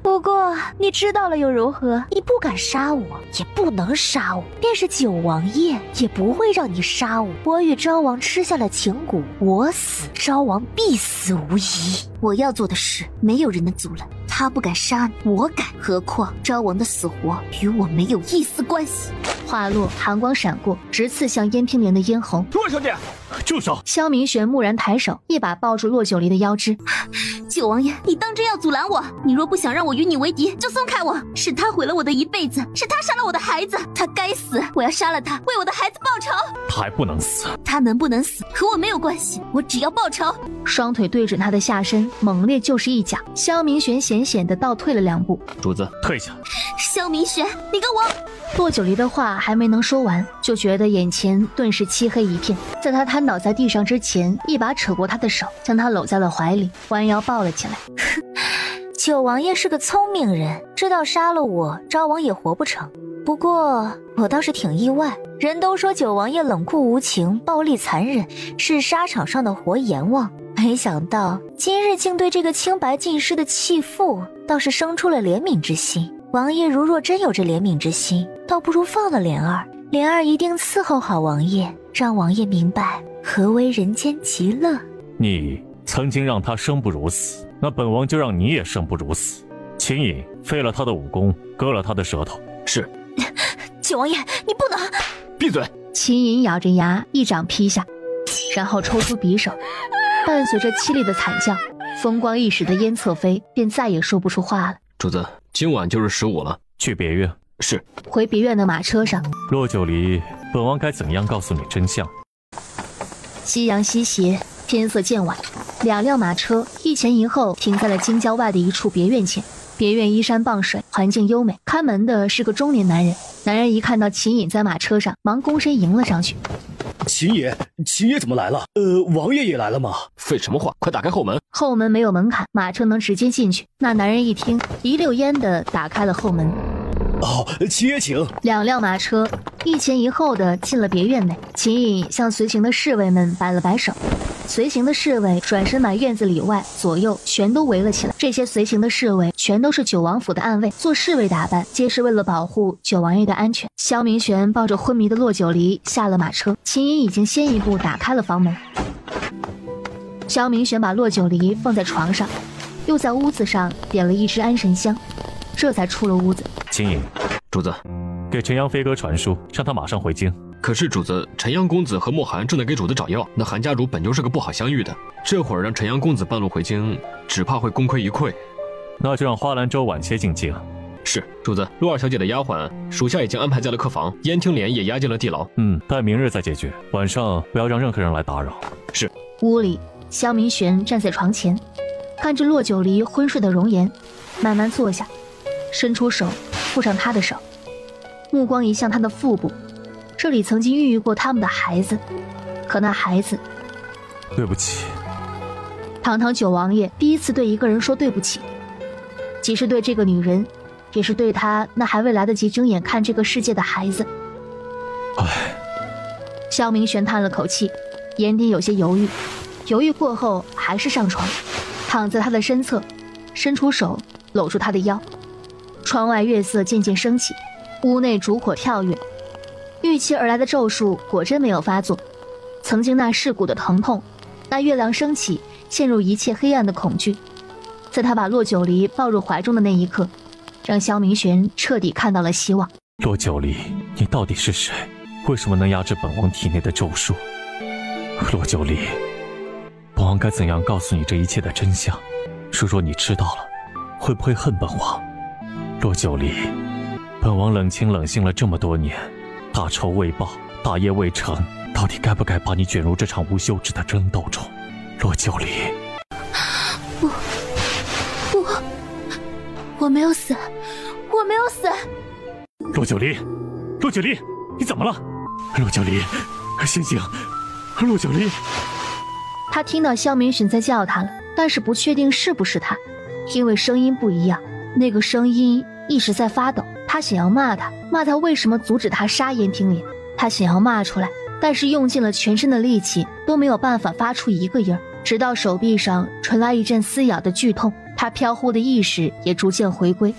S12: 不过你知道了又如何？你不敢杀我，也不能杀我，便是九王爷也不会让你杀我。我与昭王吃下了情蛊，我死，昭王必死无疑。
S4: 我要做的事，没有人能阻拦。他不敢杀你，我敢。何况昭王的死活与我没有一丝关系。
S1: 话落，寒光闪过，直刺向燕平莲的咽喉。
S7: 洛小姐，
S5: 住手！
S1: 萧明玄蓦然抬手，一把抱住洛九离的腰肢。
S4: 九王爷，你当真要阻拦我？你若不想让我与你为敌，就松开我。是他毁了我的一辈子，是他杀了我的孩子，他该死！我要杀了他，为我的孩子报仇。
S5: 他还不能死。
S4: 他能不能死和我没有关系，我只要报仇。
S1: 双腿对准他的下身，猛烈就是一脚。萧明玄险险地倒退了2步。
S2: 主子，
S5: 退下。
S4: 萧明玄，你跟我……
S1: 洛九离的话还没能说完，就觉得眼前顿时漆黑一片。在他瘫倒在地上之前，一把扯过他的手，将他搂在了怀里，弯腰抱了起来。
S12: 九王爷是个聪明人，知道杀了我，昭王也活不成。不过我倒是挺意外，人都说九王爷冷酷无情、暴力残忍，是沙场上的活阎王，没想到今日竟对这个清白尽失的弃妇，倒是生出了怜悯之心。王爷如若真有这怜悯之心，倒不如放了莲儿，莲儿一定伺候好王爷，让王爷明白何为人间极乐。
S5: 你曾经让他生不如死，那本王就让你也生不如死。秦颖废了他的武功，割了他的舌头。
S2: 是。
S12: 九王爷，你不能！
S2: 闭嘴！
S1: 秦颖咬着牙，一掌劈下，然后抽出匕首，伴随着凄厉的惨叫，风光一时的燕侧妃便再也说不出话了。
S2: 主子，今晚就是15了，
S5: 去别院。
S2: 是。
S1: 回别院的马车上，
S5: 洛九离，本王该怎样告诉你真相？
S1: 夕阳西斜，天色渐晚，2辆马车一前一后停在了京郊外的一处别院前。别院依山傍水，环境优美，看门的是个中年男人。男人一看到秦颖在马车上，忙躬身迎了上去。
S6: 秦爷怎么来了？王爷也来了吗？
S2: 废什么话，快打开后门。
S1: 后门没有门槛，马车能直接进去。那男人一听，一溜烟的打开了后门。
S6: 哦，秦爷请。
S1: 2辆马车一前一后的进了别院内。秦颖向随行的侍卫们摆了摆手，随行的侍卫转身把院子里外左右全都围了起来。这些随行的侍卫全都是九王府的暗卫，做侍卫打扮，皆是为了保护九王爷的安全。萧明玄抱着昏迷的洛九离下了马车，秦颖已经先一步打开了房门。萧明玄把洛九离放在床上，又在屋子上点了一支安神香，这才出了屋子。
S5: 秦颖，
S2: 主子，
S5: 给陈阳飞哥传书，让他马上回京。
S2: 可是主子，陈阳公子和莫寒正在给主子找药，那韩家主本就是个不好相遇的，这会儿让陈阳公子半路回京，只怕会功亏一篑。
S5: 那就让花兰州晚些进京。
S2: 是，主子。陆二小姐的丫鬟，属下已经安排在了客房，燕听莲也押进了地牢。
S5: 待明日再解决，晚上不要让任何人来打扰。
S2: 是。
S1: 屋里，萧明玄站在床前，看着洛九离昏睡的容颜，慢慢坐下，伸出手附上他的手，目光移向他的腹部，这里曾经孕育过他们的孩子，可那孩子……
S5: 对不起。
S1: 堂堂九王爷第一次对一个人说对不起，既是对这个女人，也是对他那还未来得及睁眼看这个世界的孩子。
S5: 唉。
S1: 萧明玄叹了口气，眼底有些犹豫，犹豫过后还是上床，躺在他的身侧，伸出手搂住他的腰。窗外月色渐渐升起，屋内烛火跳跃，预期而来的咒术果真没有发作。曾经那噬骨的疼痛，那月亮升起陷入一切黑暗的恐惧，在他把洛九离抱入怀中的那一刻，让萧明玄彻底看到了希望。
S5: 洛九离，你到底是谁？为什么能压制本王体内的咒术？洛九离，本王该怎样告诉你这一切的真相？如若你知道了，会不会恨本王？洛九离，本王冷清冷性了这么多年，大仇未报，大业未成，到底该不该把你卷入这场无休止的争斗中？洛九离，
S4: 不，我没有死，我没有死。
S5: 洛九离，洛九离，你怎么了？洛九离，醒醒！洛九离。
S1: 他听到萧明玄在叫他了，但是不确定是不是他，因为声音不一样，那个声音一直在发抖。他想要骂他为什么阻止他杀燕听莲，他想要骂出来，但是用尽了全身的力气都没有办法发出一个音儿，直到手臂上传来一阵撕咬的剧痛，他飘忽的意识也逐渐回归。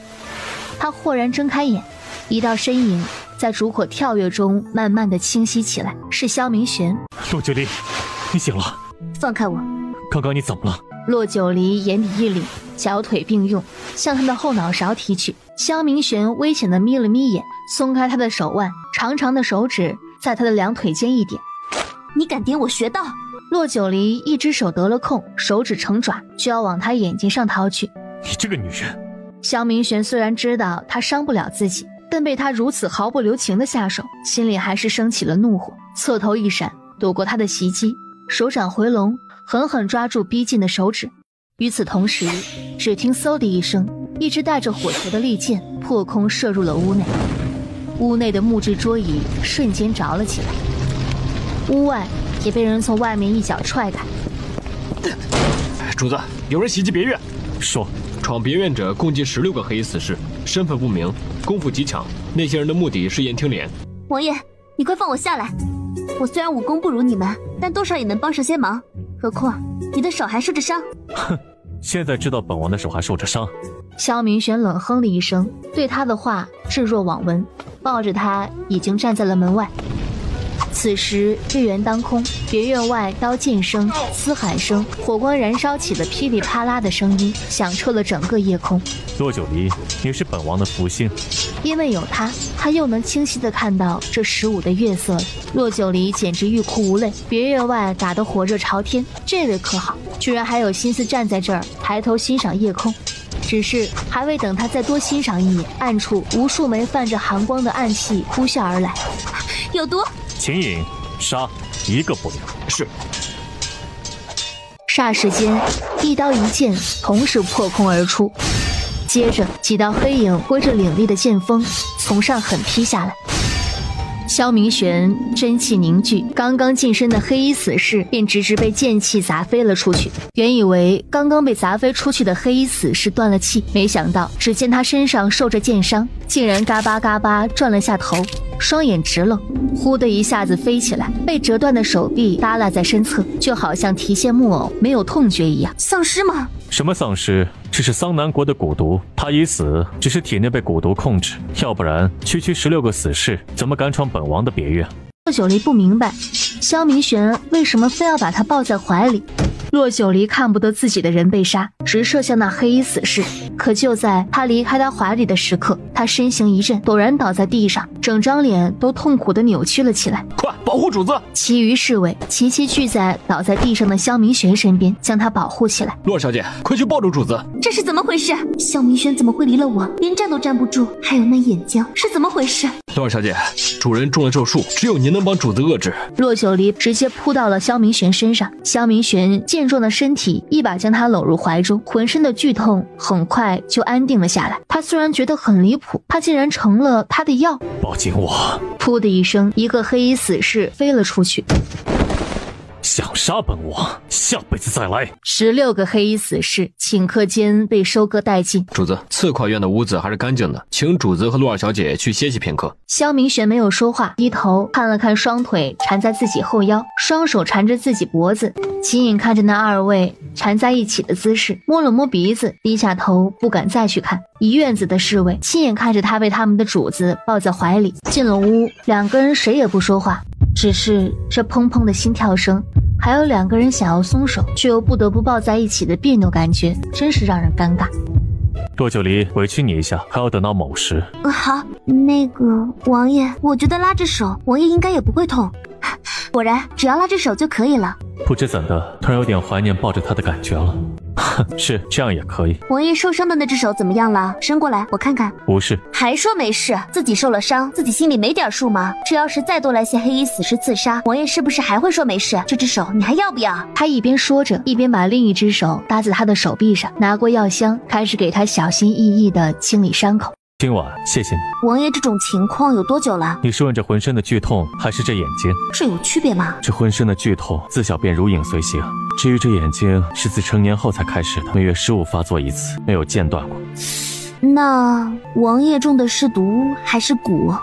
S1: 他豁然睁开眼，一道身影在烛火跳跃中慢慢的清晰起来，是萧明玄。
S5: 洛九离，你醒了。
S4: 放开我！
S5: 刚刚你怎么了？
S1: 洛九离眼底一凛，小腿并用向他的后脑勺提去。萧明玄危险的眯了眯眼，松开他的手腕，长长的手指在他的两腿间一点。
S4: 你敢点我穴道？
S1: 洛九离一只手得了空，手指成爪，就要往他眼睛上掏去。
S5: 你这个女人！
S1: 萧明玄虽然知道他伤不了自己，但被他如此毫不留情的下手，心里还是升起了怒火，侧头一闪，躲过他的袭击，手掌回笼，狠狠抓住逼近的手指。与此同时，只听嗖的一声，一只带着火球的利箭破空射入了屋内，屋内的木质桌椅瞬间着了起来，屋外也被人从外面一脚踹开。
S2: 主子，有人袭击别院。
S5: 说，
S2: 闯别院者共计16个黑衣死士，身份不明，功夫极强。那些人的目的是燕听莲。
S4: 王爷，你快放我下来！我虽然武功不如你们，但多少也能帮上些忙。何况你的手还受着伤。
S5: 哼，现在知道本王的手还受着伤。
S1: 萧明玄冷哼了一声，对他的话置若罔闻，抱着他已经站在了门外。此时月圆当空，别院外刀剑声、嘶喊声、火光燃烧起的噼里啪啦的声音响彻了整个夜空。
S5: 洛九离，你是本王的福星，
S1: 因为有他又能清晰地看到这15的月色了。洛九离简直欲哭无泪，别院外打得火热朝天，这位可好，居然还有心思站在这儿抬头欣赏夜空。只是还未等他再多欣赏一眼，暗处无数枚泛着寒光的暗器呼啸而来。
S4: 有毒！
S5: 秦颖，杀，一个不留。
S2: 是。
S1: 霎时间，一刀一剑同时破空而出，接着几道黑影挥着凌厉的剑锋从上狠劈下来。萧明玄真气凝聚，刚刚近身的黑衣死士便直直被剑气砸飞了出去。原以为刚刚被砸飞出去的黑衣死士断了气，没想到只见他身上受着剑伤，竟然嘎巴嘎巴转了下头，双眼直愣，忽的一下子飞起来，被折断的手臂耷拉在身侧，就好像提线木偶没有痛觉一样。
S4: 丧尸吗？
S5: 什么丧尸？这是桑南国的蛊毒，他已死，只是体内被蛊毒控制，要不然区区16个死士怎么敢闯本王的别院？
S1: 洛九离不明白萧明玄为什么非要把他抱在怀里。洛九离看不得自己的人被杀，直射向那黑衣死士。可就在他离开他怀里的时刻，他身形一震，陡然倒在地上，整张脸都痛苦地扭曲了起来。
S2: 快保护主子！
S1: 其余侍卫齐齐聚在倒在地上的萧明玄身边，将他保护起来。
S2: 洛小姐，快去抱住主子！
S4: 这是怎么回事？萧明玄怎么会离了我，连站都站不住？还有那眼睛是怎么回事？
S2: 洛小姐，主人中了咒术，只有您能帮主子遏制。
S1: 洛九离直接扑到了萧明玄身上，萧明玄健壮的身体一把将他搂入怀中，浑身的剧痛很快就安定了下来。他虽然觉得很离谱，他竟然成了他的药。
S5: 抱紧我！
S1: 噗的一声，一个黑衣死士飞了出去。
S5: 想杀本王，下辈子再来。
S1: 16个黑衣死士顷刻间被收割殆尽。
S2: 主子，刺跨院的屋子还是干净的，请主子和洛二小姐去歇息片刻。
S1: 萧明玄没有说话，低头看了看双腿缠在自己后腰，双手缠着自己脖子。秦颖看着那2位缠在一起的姿势，摸了摸鼻子，低下头不敢再去看。一院子的侍卫亲眼看着他被他们的主子抱在怀里。进了屋，2个人谁也不说话，只是这砰砰的心跳声，还有2个人想要松手却又不得不抱在一起的别扭感觉，真是让人尴尬。
S5: 洛九离，委屈你一下，还要等到某时。
S4: 好，那个王爷，我觉得拉着手，王爷应该也不会痛。果然，只要拉着手就可以了。
S5: 不知怎的，突然有点怀念抱着他的感觉了。哼，是这样也可以。
S4: 王爷受伤的那只手怎么样了？伸过来，我看看。
S5: 不是。
S4: 还说没事，自己受了伤，自己心里没点数吗？这要是再多来些黑衣死尸刺杀，王爷是不是还会说没事？这只手你还要不要？
S1: 他一边说着，一边把另一只手搭在他的手臂上，拿过药箱，开始给他小心翼翼地清理伤口。
S5: 今晚谢谢你。
S4: 王爷，这种情况有多久了？
S5: 你是问这浑身的剧痛，还是这眼睛？
S4: 这有区别吗？
S5: 这浑身的剧痛自小便如影随形，至于这眼睛是自成年后才开始的，每月15发作一次，没有间断过。
S4: 那王爷中的是毒还是蛊？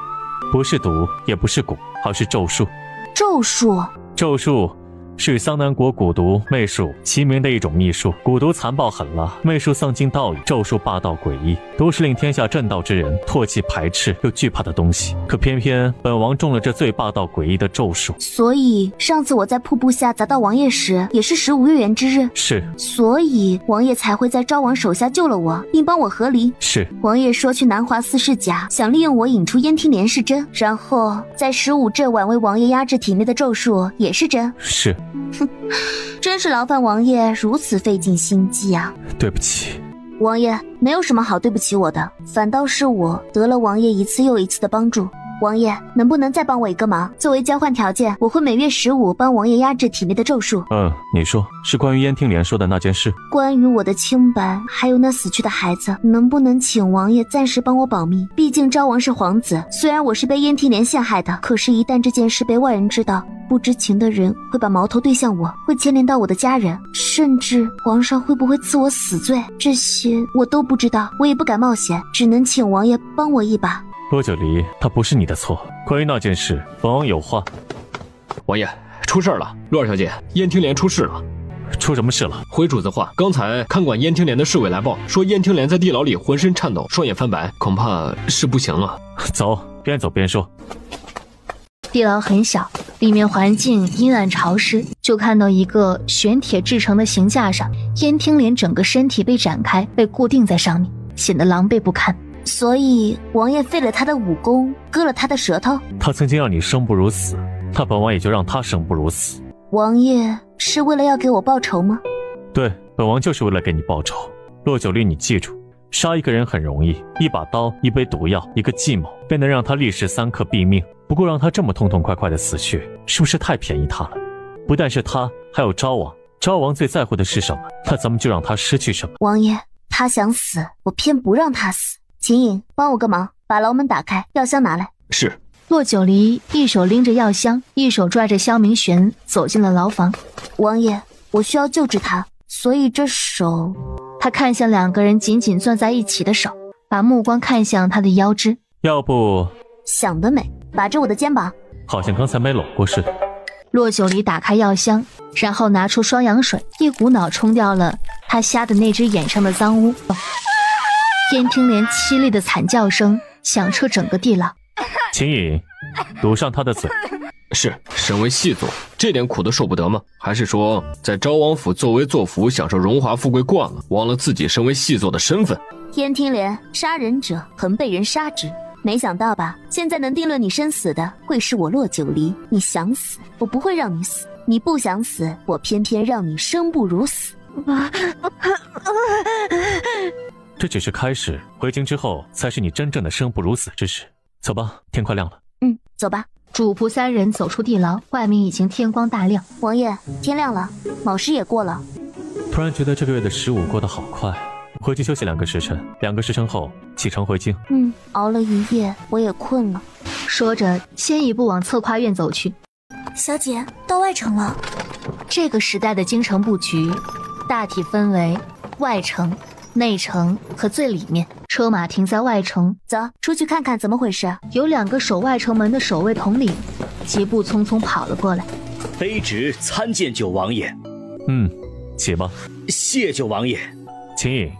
S5: 不是毒，也不是蛊，而是咒术。
S4: 咒术？
S5: 咒术是与桑南国蛊毒、媚术齐名的一种秘术。蛊毒残暴狠辣，媚术丧尽道义，咒术霸道诡异，都是令天下正道之人唾弃排斥又惧怕的东西。可偏偏本王中了这最霸道诡异的咒术。
S4: 所以上次我在瀑布下砸到王爷时，也是15月圆之日。
S5: 是。
S4: 所以王爷才会在昭王手下救了我，并帮我和离。
S5: 是。
S4: 王爷说去南华寺是假，想利用我引出燕听莲是真，然后在15镇挽为王爷压制体内的咒术也是真。
S5: 是。
S4: 哼，真是劳烦王爷如此费尽心机啊！
S5: 对不起，
S4: 王爷，没有什么好对不起我的，反倒是我得了王爷一次又一次的帮助。王爷，能不能再帮我一个忙？作为交换条件，我会每月15帮王爷压制体内的咒术。
S5: 你说是关于燕听莲说的那件事？
S4: 关于我的清白，还有那死去的孩子，能不能请王爷暂时帮我保密？毕竟昭王是皇子，虽然我是被燕听莲陷害的，可是一旦这件事被外人知道，不知情的人会把矛头对向我，会牵连到我的家人，甚至皇上会不会赐我死罪？这些我都不知道，我也不敢冒险，只能请王爷帮我一把。
S5: 洛九离，他不是你的错。关于那件事，本王有话。
S2: 王爷，出事了！洛二小姐，燕听莲出事了。
S5: 出什么事了？
S2: 回主子话，刚才看管燕听莲的侍卫来报，说燕听莲在地牢里浑身颤抖，双眼翻白，恐怕是不行了。
S5: 走，边走边说。
S1: 地牢很小，里面环境阴暗潮湿，就看到一个玄铁制成的刑架上，燕听莲整个身体被展开，被固定在上面，显得狼狈不堪。
S4: 所以王爷废了他的武功，割了他的舌头。
S5: 他曾经让你生不如死，那本王也就让他生不如死。
S4: 王爷是为了要给我报仇吗？
S5: 对，本王就是为了给你报仇。洛九离，你记住，杀一个人很容易，一把刀，一杯毒药，一个计谋，便能让他立时3刻毙命。不过让他这么痛痛快快的死去，是不是太便宜他了？不但是他，还有昭王。昭王最在乎的是什么？那咱们就让他失去什么。
S4: 王爷，他想死，我偏不让他死。秦颖，帮我个忙，把牢门打开，药箱拿来。
S2: 是。
S1: 洛九离一手拎着药箱，一手拽着萧明玄走进了牢房。
S4: 王爷，我需要救治他，所以这手……
S1: 他看向2个人紧紧攥在一起的手，把目光看向他的腰肢。
S5: 要不……
S4: 想得美，把着我的肩膀，
S5: 好像刚才没搂过似的。
S1: 洛九离打开药箱，然后拿出双氧水，一股脑冲掉了他瞎的那只眼上的脏污。燕听莲凄厉的惨叫声响彻整个地牢。
S5: 秦颖，堵上他的嘴。
S2: 是，身为细作，这点苦都受不得吗？还是说，在昭王府作威作福，享受荣华富贵惯了，忘了自己身为细作的身份？
S4: 燕听莲，杀人者恒被人杀之。没想到吧？现在能定论你生死的，会是我洛九离。你想死，我不会让你死；你不想死，我偏偏让你生不如死。
S5: 这只是开始，回京之后才是你真正的生不如死之时。走吧，天快亮了。
S4: 走吧。
S1: 主仆3人走出地牢，外面已经天光大亮。
S4: 王爷，天亮了，卯时也过了。
S5: 突然觉得这个月的15过得好快，回去休息2个时辰，2个时辰后启程回京。
S4: 熬了一夜，我也困了。
S1: 说着，先一步往侧跨院走去。
S9: 小姐，到外城了。
S1: 这个时代的京城布局，大体分为外城、内城和最里面。车马停在外城，
S4: 走，出去看看怎么回事。
S1: 有2个守外城门的守卫统领疾步匆匆跑了过来。
S6: 卑职参见九王爷。
S5: 起吧。
S6: 谢九王爷。
S5: 秦颖。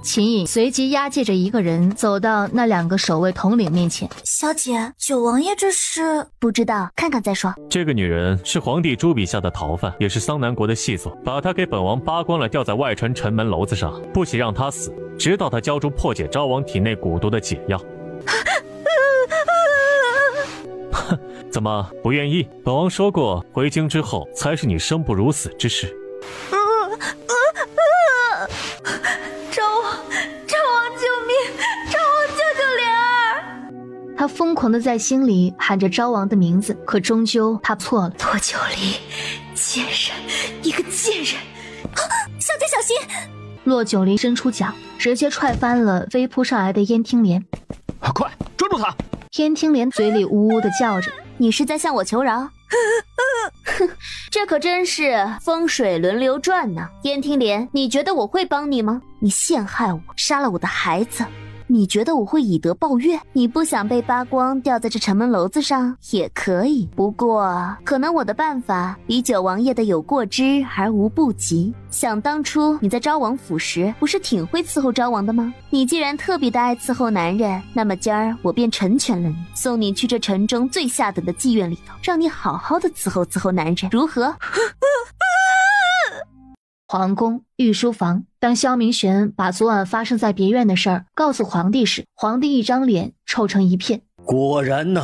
S1: 秦颖随即押解着一个人走到那2个守卫统领面前。
S9: 小姐，九王爷这是？
S4: 不知道，看看再说。
S5: 这个女人是皇帝朱笔下的逃犯，也是桑南国的细作，把她给本王扒光了，吊在外城城门楼子上，不许让她死，直到她交出破解昭王体内蛊毒的解药。怎么不愿意？本王说过，回京之后才是你生不如死之时。
S1: 他疯狂的在心里喊着昭王的名字，可终究他错了。
S3: 骆九离，贱人，你个贱人！
S9: 啊，小姐小心！
S1: 骆九离伸出脚，直接踹翻了飞扑上来的燕听莲。
S7: 快抓住他！
S1: 燕听莲嘴里呜呜的叫着：“
S4: 你是在向我求饶？”哼，这可真是风水轮流转呢。燕听莲，你觉得我会帮你吗？你陷害我，杀了我的孩子，你觉得我会以德报怨？你不想被扒光吊在这城门楼子上也可以，不过可能我的办法比九王爷的有过之而无不及。想当初你在昭王府时不是挺会伺候昭王的吗？你既然特别的爱伺候男人，那么今儿我便成全了你，送你去这城中最下等的妓院里头，让你好好的伺候伺候男人，如何？
S1: 皇宫御书房，当萧明玄把昨晚发生在别院的事儿告诉皇帝时，皇帝一张脸臭成一片。
S6: 果然呐，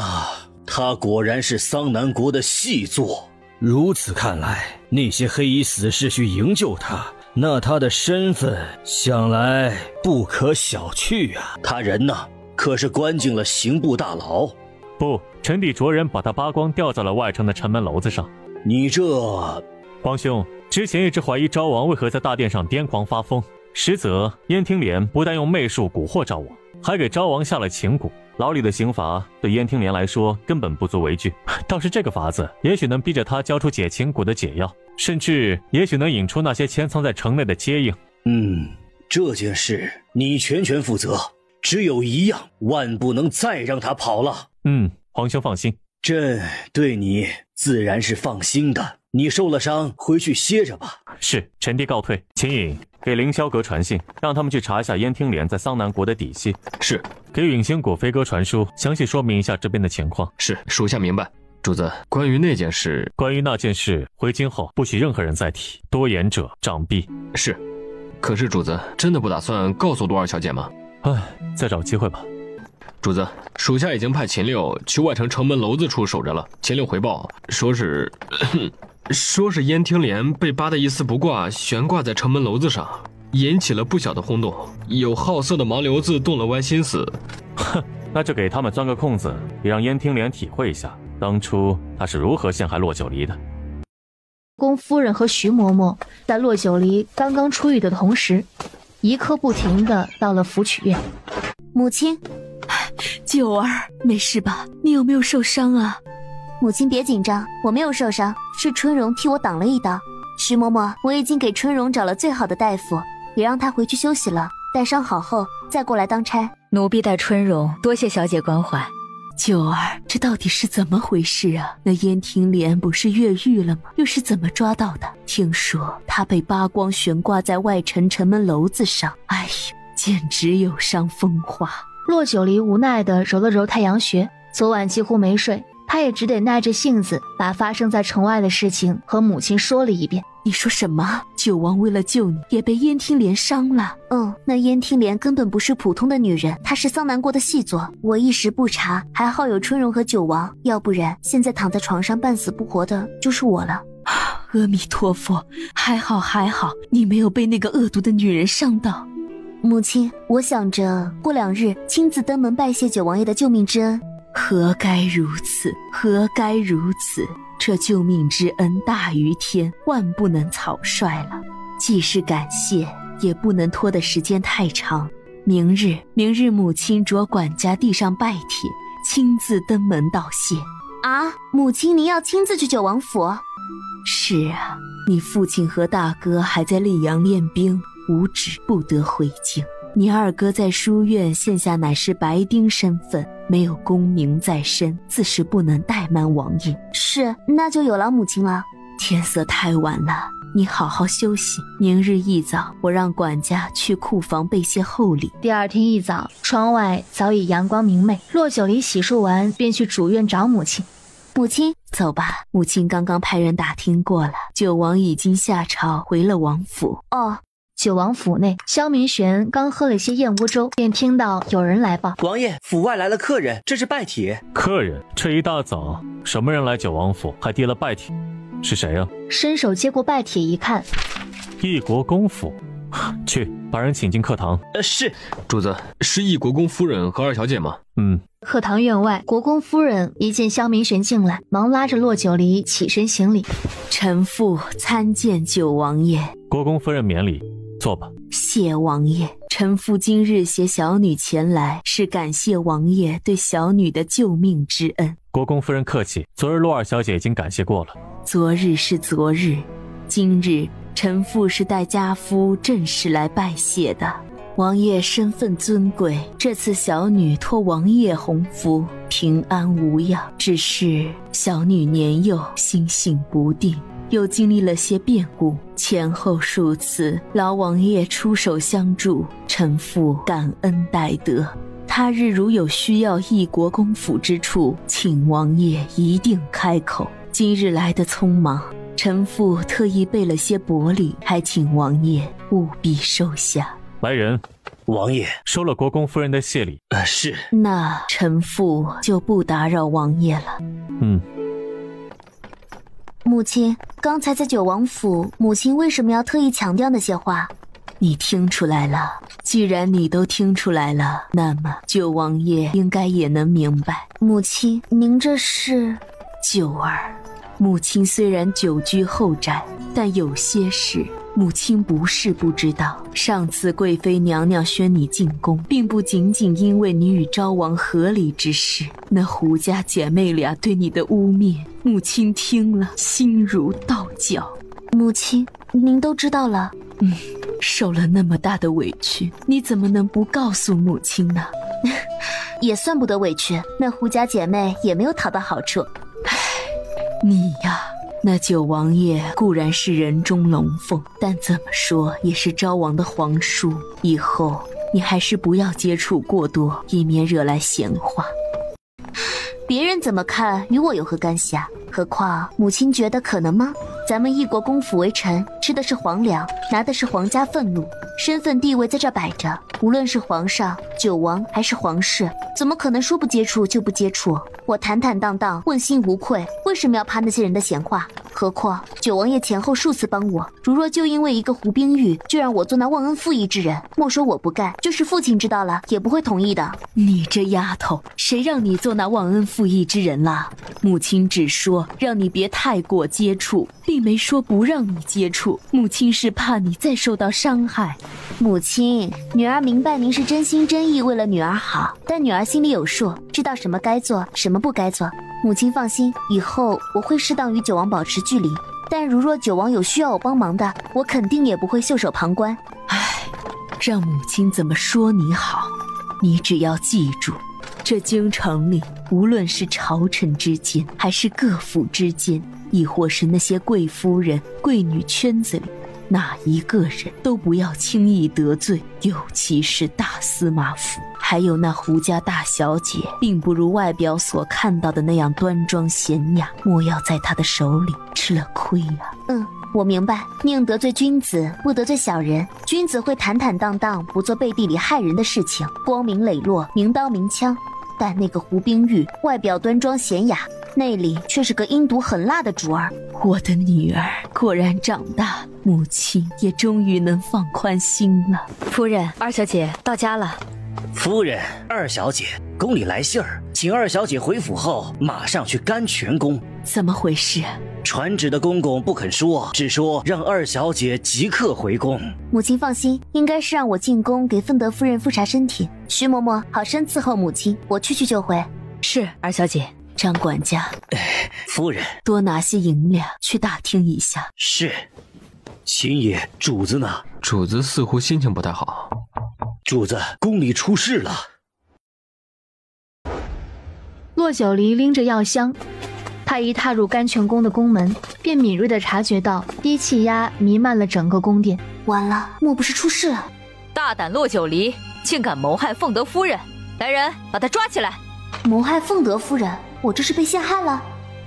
S6: 他果然是桑南国的细作。
S11: 如此看来，那些黑衣死士去营救他，那他的身份想来不可小觑啊。
S6: 他人呢，可是关进了刑部大牢。
S5: 不，臣弟着人把他扒光吊在了外城的城门楼子上。
S6: 你这……
S5: 皇兄，之前一直怀疑昭王为何在大殿上癫狂发疯，实则燕听莲不但用媚术蛊惑昭王，还给昭王下了情蛊。牢里的刑罚对燕听莲来说根本不足为惧，倒是这个法子也许能逼着他交出解情蛊的解药，甚至也许能引出那些潜藏在城内的接应。
S6: 这件事你全权负责，只有一样，万不能再让他跑了。
S5: 皇兄放心，
S6: 朕对你自然是放心的。你受了伤，回去歇着吧。
S5: 是，臣弟告退。秦颖，给凌霄阁传信，让他们去查一下燕听莲在桑南国的底细。
S2: 是，
S5: 给允仙谷飞鸽传书，详细说明一下这边的情况。
S2: 是，属下明白。主子，关于那件事，
S5: 回京后不许任何人再提，多言者杖毙。
S2: 是。可是主子真的不打算告诉陆二小姐吗？
S5: 再找机会吧。
S2: 主子，属下已经派秦六去外城城门楼子处守着了。秦六回报说是燕听莲被扒得一丝不挂，悬挂在城门楼子上，引起了不小的轰动。有好色的盲流子动了歪心思。
S5: 那就给他们钻个空子，也让燕听莲体会一下当初他是如何陷害骆九离的。
S1: 宫夫人和徐嬷嬷在骆九离刚刚出狱的同时，一刻不停地到了福曲院。
S4: 母亲，
S3: 九儿，没事吧？你有没有受伤啊？
S4: 母亲别紧张，我没有受伤，是春荣替我挡了一刀。徐嬷嬷，我已经给春荣找了最好的大夫，也让他回去休息了，待伤好后再过来当差。
S12: 奴婢待春荣，多谢小姐关怀。
S3: 九儿，这到底是怎么回事啊？那燕听莲不是越狱了吗？又是怎么抓到的？听说她被扒光悬挂在外城城门楼子上，哎呦，简直有伤风化。
S1: 骆九离无奈地揉了揉太阳穴，昨晚几乎没睡，他也只得耐着性子把发生在城外的事情和母亲说了一遍。
S3: 你说什么？九王为了救你，也被燕听莲伤了？
S4: 那燕听莲根本不是普通的女人，她是桑南国的细作。我一时不察，还好有春荣和九王，要不然现在躺在床上半死不活的就是我了。
S3: 阿弥陀佛，还好，你没有被那个恶毒的女人伤到。
S4: 母亲，我想着过2日亲自登门拜谢九王爷的救命之恩。
S3: 何该如此，何该如此！这救命之恩大于天，万不能草率了。既是感谢，也不能拖的时间太长。明日母亲着管家递上拜帖，亲自登门道谢。
S4: 啊，母亲您要亲自去九王府？
S3: 是啊，你父亲和大哥还在溧阳练兵，无旨不得回京。你二哥在书院现下乃是白丁身份，没有功名在身，自是不能怠慢王爷。
S4: 是，那就有劳母亲了。
S3: 天色太晚了，你好好休息。明日一早，我让管家去库房备些厚礼。
S1: 第二天一早，窗外早已阳光明媚。骆九离洗漱完，便去主院找母亲。
S4: 母亲，
S3: 走吧。母亲刚刚派人打听过了，九王已经下朝回了王府。
S1: 九王府内，萧明玄刚喝了些燕窝粥，便听到有人来报：
S10: 王爷，府外来了客人，这是拜帖。
S5: 客人？这一大早，什么人来九王府，还递了拜帖？是谁啊？
S1: 伸手接过拜帖一看，
S5: 一国公府。去把人请进课堂。
S6: 是。
S2: 主子，是义国公夫人和二小姐吗？
S1: 课堂院外，国公夫人一见萧明玄进来，忙拉着骆九离起身行礼。
S13: 臣妇参见九王爷。
S5: 国公夫人免礼，坐吧。
S13: 谢王爷，臣妇今日携小女前来，是感谢王爷对小女的救命之恩。
S5: 国公夫人客气，昨日洛二小姐已经感谢过了。
S13: 昨日是昨日，今日臣妇是带家夫正式来拜谢的。王爷身份尊贵，这次小女托王爷洪福，平安无恙。只是小女年幼，心性不定，又经历了些变故，前后数次劳王爷出手相助，臣妇感恩戴德。他日如有需要义国公府之处，请王爷一定开口。今日来得匆忙，臣妇特意备了些薄礼，还请王爷务必收下。
S5: 来人，
S6: 王爷
S5: 收了国公夫人的谢礼。
S6: 是。
S13: 那臣妇就不打扰王爷了。
S4: 母亲，刚才在九王府，母亲为什么要特意强调那些话？
S13: 你听出来了，既然你都听出来了，那么九王爷应该也能明白。
S4: 母亲，您这是……
S13: 九儿，母亲虽然久居后宅，但有些事母亲不是不知道。上次贵妃娘娘宣你进宫，并不仅仅因为你与昭王和离之事，那胡家姐妹俩对你的污蔑，母亲听了心如刀绞。
S4: 母亲，您都知道了。
S13: 受了那么大的委屈，你怎么能不告诉母亲呢？
S4: 也算不得委屈，那胡家姐妹也没有讨到好处。
S13: 你呀，那九王爷固然是人中龙凤，但怎么说也是昭王的皇叔，以后你还是不要接触过多，以免惹来闲话。
S4: 别人怎么看与我有何干系啊？何况母亲觉得可能吗？咱们义国公府为臣，吃的是皇粮，拿的是皇家俸禄，身份地位在这摆着，无论是皇上、九王还是皇室，怎么可能说不接触就不接触？我坦坦荡荡，问心无愧，为什么要怕那些人的闲话？何况九王爷前后数次帮我，如若就因为一个胡冰玉就让我做那忘恩负义之人，莫说我不干，就是父亲知道了也不会同意的。
S13: 你这丫头，谁让你做那忘恩负义之人啦？母亲只说让你别太过接触，并没说不让你接触，母亲是怕你再受到伤害。
S4: 母亲，女儿明白您是真心真意为了女儿好，但女儿心里有数，知道什么该做什么不该做。母亲放心，以后我会适当与九王保持距离，但如若九王有需要我帮忙的，我肯定也不会袖手旁观。
S13: 让母亲怎么说你好，你只要记住，这京城里无论是朝臣之间，还是各府之间，亦或是那些贵夫人贵女圈子里，哪一个人都不要轻易得罪，尤其是大司马府。还有那胡家大小姐，并不如外表所看到的那样端庄娴雅，莫要在她的手里吃了亏啊。
S4: 我明白，宁得罪君子，不得罪小人。君子会坦坦荡荡，不做背地里害人的事情，光明磊落，明刀明枪。但那个胡冰玉，外表端庄娴雅，内里却是个阴毒狠辣的主儿。
S13: 我的女儿果然长大，母亲也终于能放宽心了。
S12: 夫人，二小姐到家了。
S6: 夫人，二小姐，宫里来信儿，请二小姐回府后马上去甘泉宫。
S13: 怎么回事？
S6: 传旨的公公不肯说，只说让二小姐即刻回宫。
S4: 母亲放心，应该是让我进宫给凤德夫人复查身体。徐嬷嬷好生伺候母亲，我去就回。
S12: 是，二小姐。
S13: 张管家，
S6: 夫人，
S13: 多拿些银两去打听一下。
S6: 是。秦爷，主子呢？
S2: 主子似乎心情不太好。
S6: 主子，宫里出事了。
S1: 骆九离拎着药箱，他一踏入甘泉宫的宫门，便敏锐地察觉到低气压弥漫了整个宫殿。
S4: 完了，莫不是出事了？
S12: 大胆骆九离，竟敢谋害凤德夫人！来人，把他抓起来！
S4: 谋害凤德夫人，我这是被陷害了？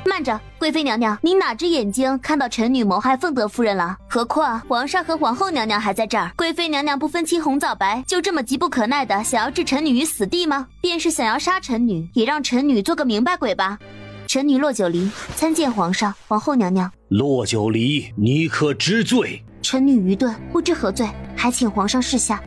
S4: 慢着，贵妃娘娘，您哪只眼睛看到臣女谋害凤德夫人了？何况皇上和皇后娘娘还在这儿，贵妃娘娘不分青红皂白，就这么急不可耐的想要置臣女于死地吗？便是想要杀臣女，也让臣女做个明白鬼吧。臣女骆九离参见皇上、皇后娘娘。
S6: 骆九离，你可知罪？
S4: 臣女愚钝，不知何罪，还还请皇上示下。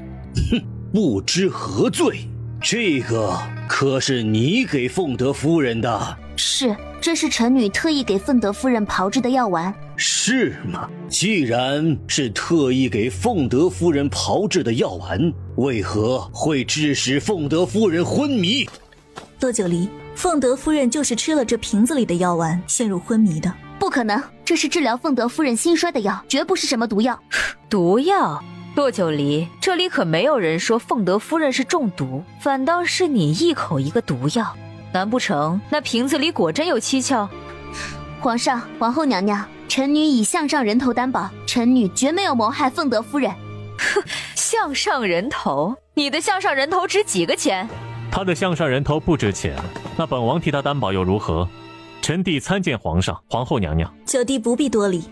S6: 哼，不知何罪。这个可是你给凤德夫人的？
S4: 是，这是臣女特意给凤德夫人炮制的药丸。
S6: 是吗？既然是特意给凤德夫人炮制的药丸，为何会致使凤德夫人昏迷？
S3: 多久离，凤德夫人就是吃了这瓶子里的药丸陷入昏迷的。
S4: 不可能，这是治疗凤德夫人心衰的药，绝不是什么毒药。
S12: 毒药？洛九离，这里可没有人说凤德夫人是中毒，反倒是你一口一个毒药。难不成那瓶子里果真有蹊跷？
S4: 皇上、皇后娘娘，臣女以项上人头担保，臣女绝没有谋害凤德夫人。
S12: 哼，项上人头？你的项上人头值几个钱？
S5: 他的项上人头不值钱，那本王替他担保又如何？臣弟参见皇上、皇后娘娘。
S3: 九弟不必多礼。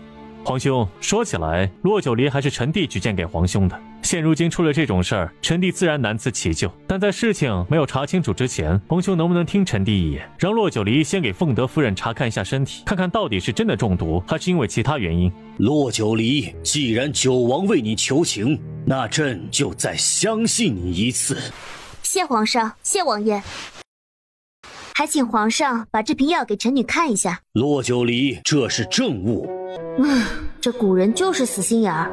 S5: 皇兄，说起来，骆九离还是臣弟举荐给皇兄的。现如今出了这种事儿，臣弟自然难辞其咎。但在事情没有查清楚之前，皇兄能不能听臣弟一言，让骆九离先给凤德夫人查看一下身体，看看到底是真的中毒，还是因为其他原因？
S6: 骆九离，既然九王为你求情，那朕就再相信你一次。
S4: 谢皇上，谢王爷。还请皇上把这瓶药给臣女看一下。
S6: 骆九离，这是政务。
S4: 这古人就是死心眼儿。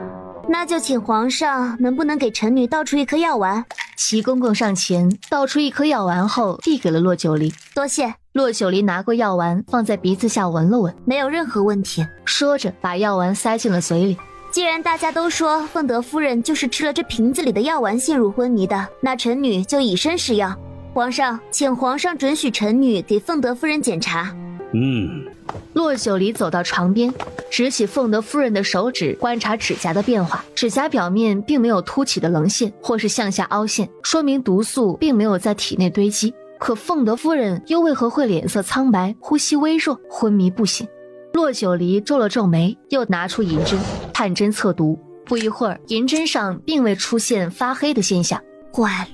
S4: 那就请皇上能不能给臣女倒出一颗药丸？
S1: 齐公公上前倒出一颗药丸后，递给了骆九离。
S4: 多谢。
S1: 骆九离拿过药丸，放在鼻子下闻了闻，
S4: 没有任何问题。
S1: 说着，把药丸塞进了嘴里。
S4: 既然大家都说凤德夫人就是吃了这瓶子里的药丸陷入昏迷的，那臣女就以身试药。皇上，请皇上准许臣女给凤德夫人检查。
S1: 骆九离走到床边，指起凤德夫人的手指，观察指甲的变化。指甲表面并没有凸起的棱线或是向下凹陷，说明毒素并没有在体内堆积。可凤德夫人又为何会脸色苍白、呼吸微弱、昏迷不醒？骆九离皱了皱眉，又拿出银针，探针测毒。不一会儿，银针上并未出现发黑的现象。
S4: 怪了，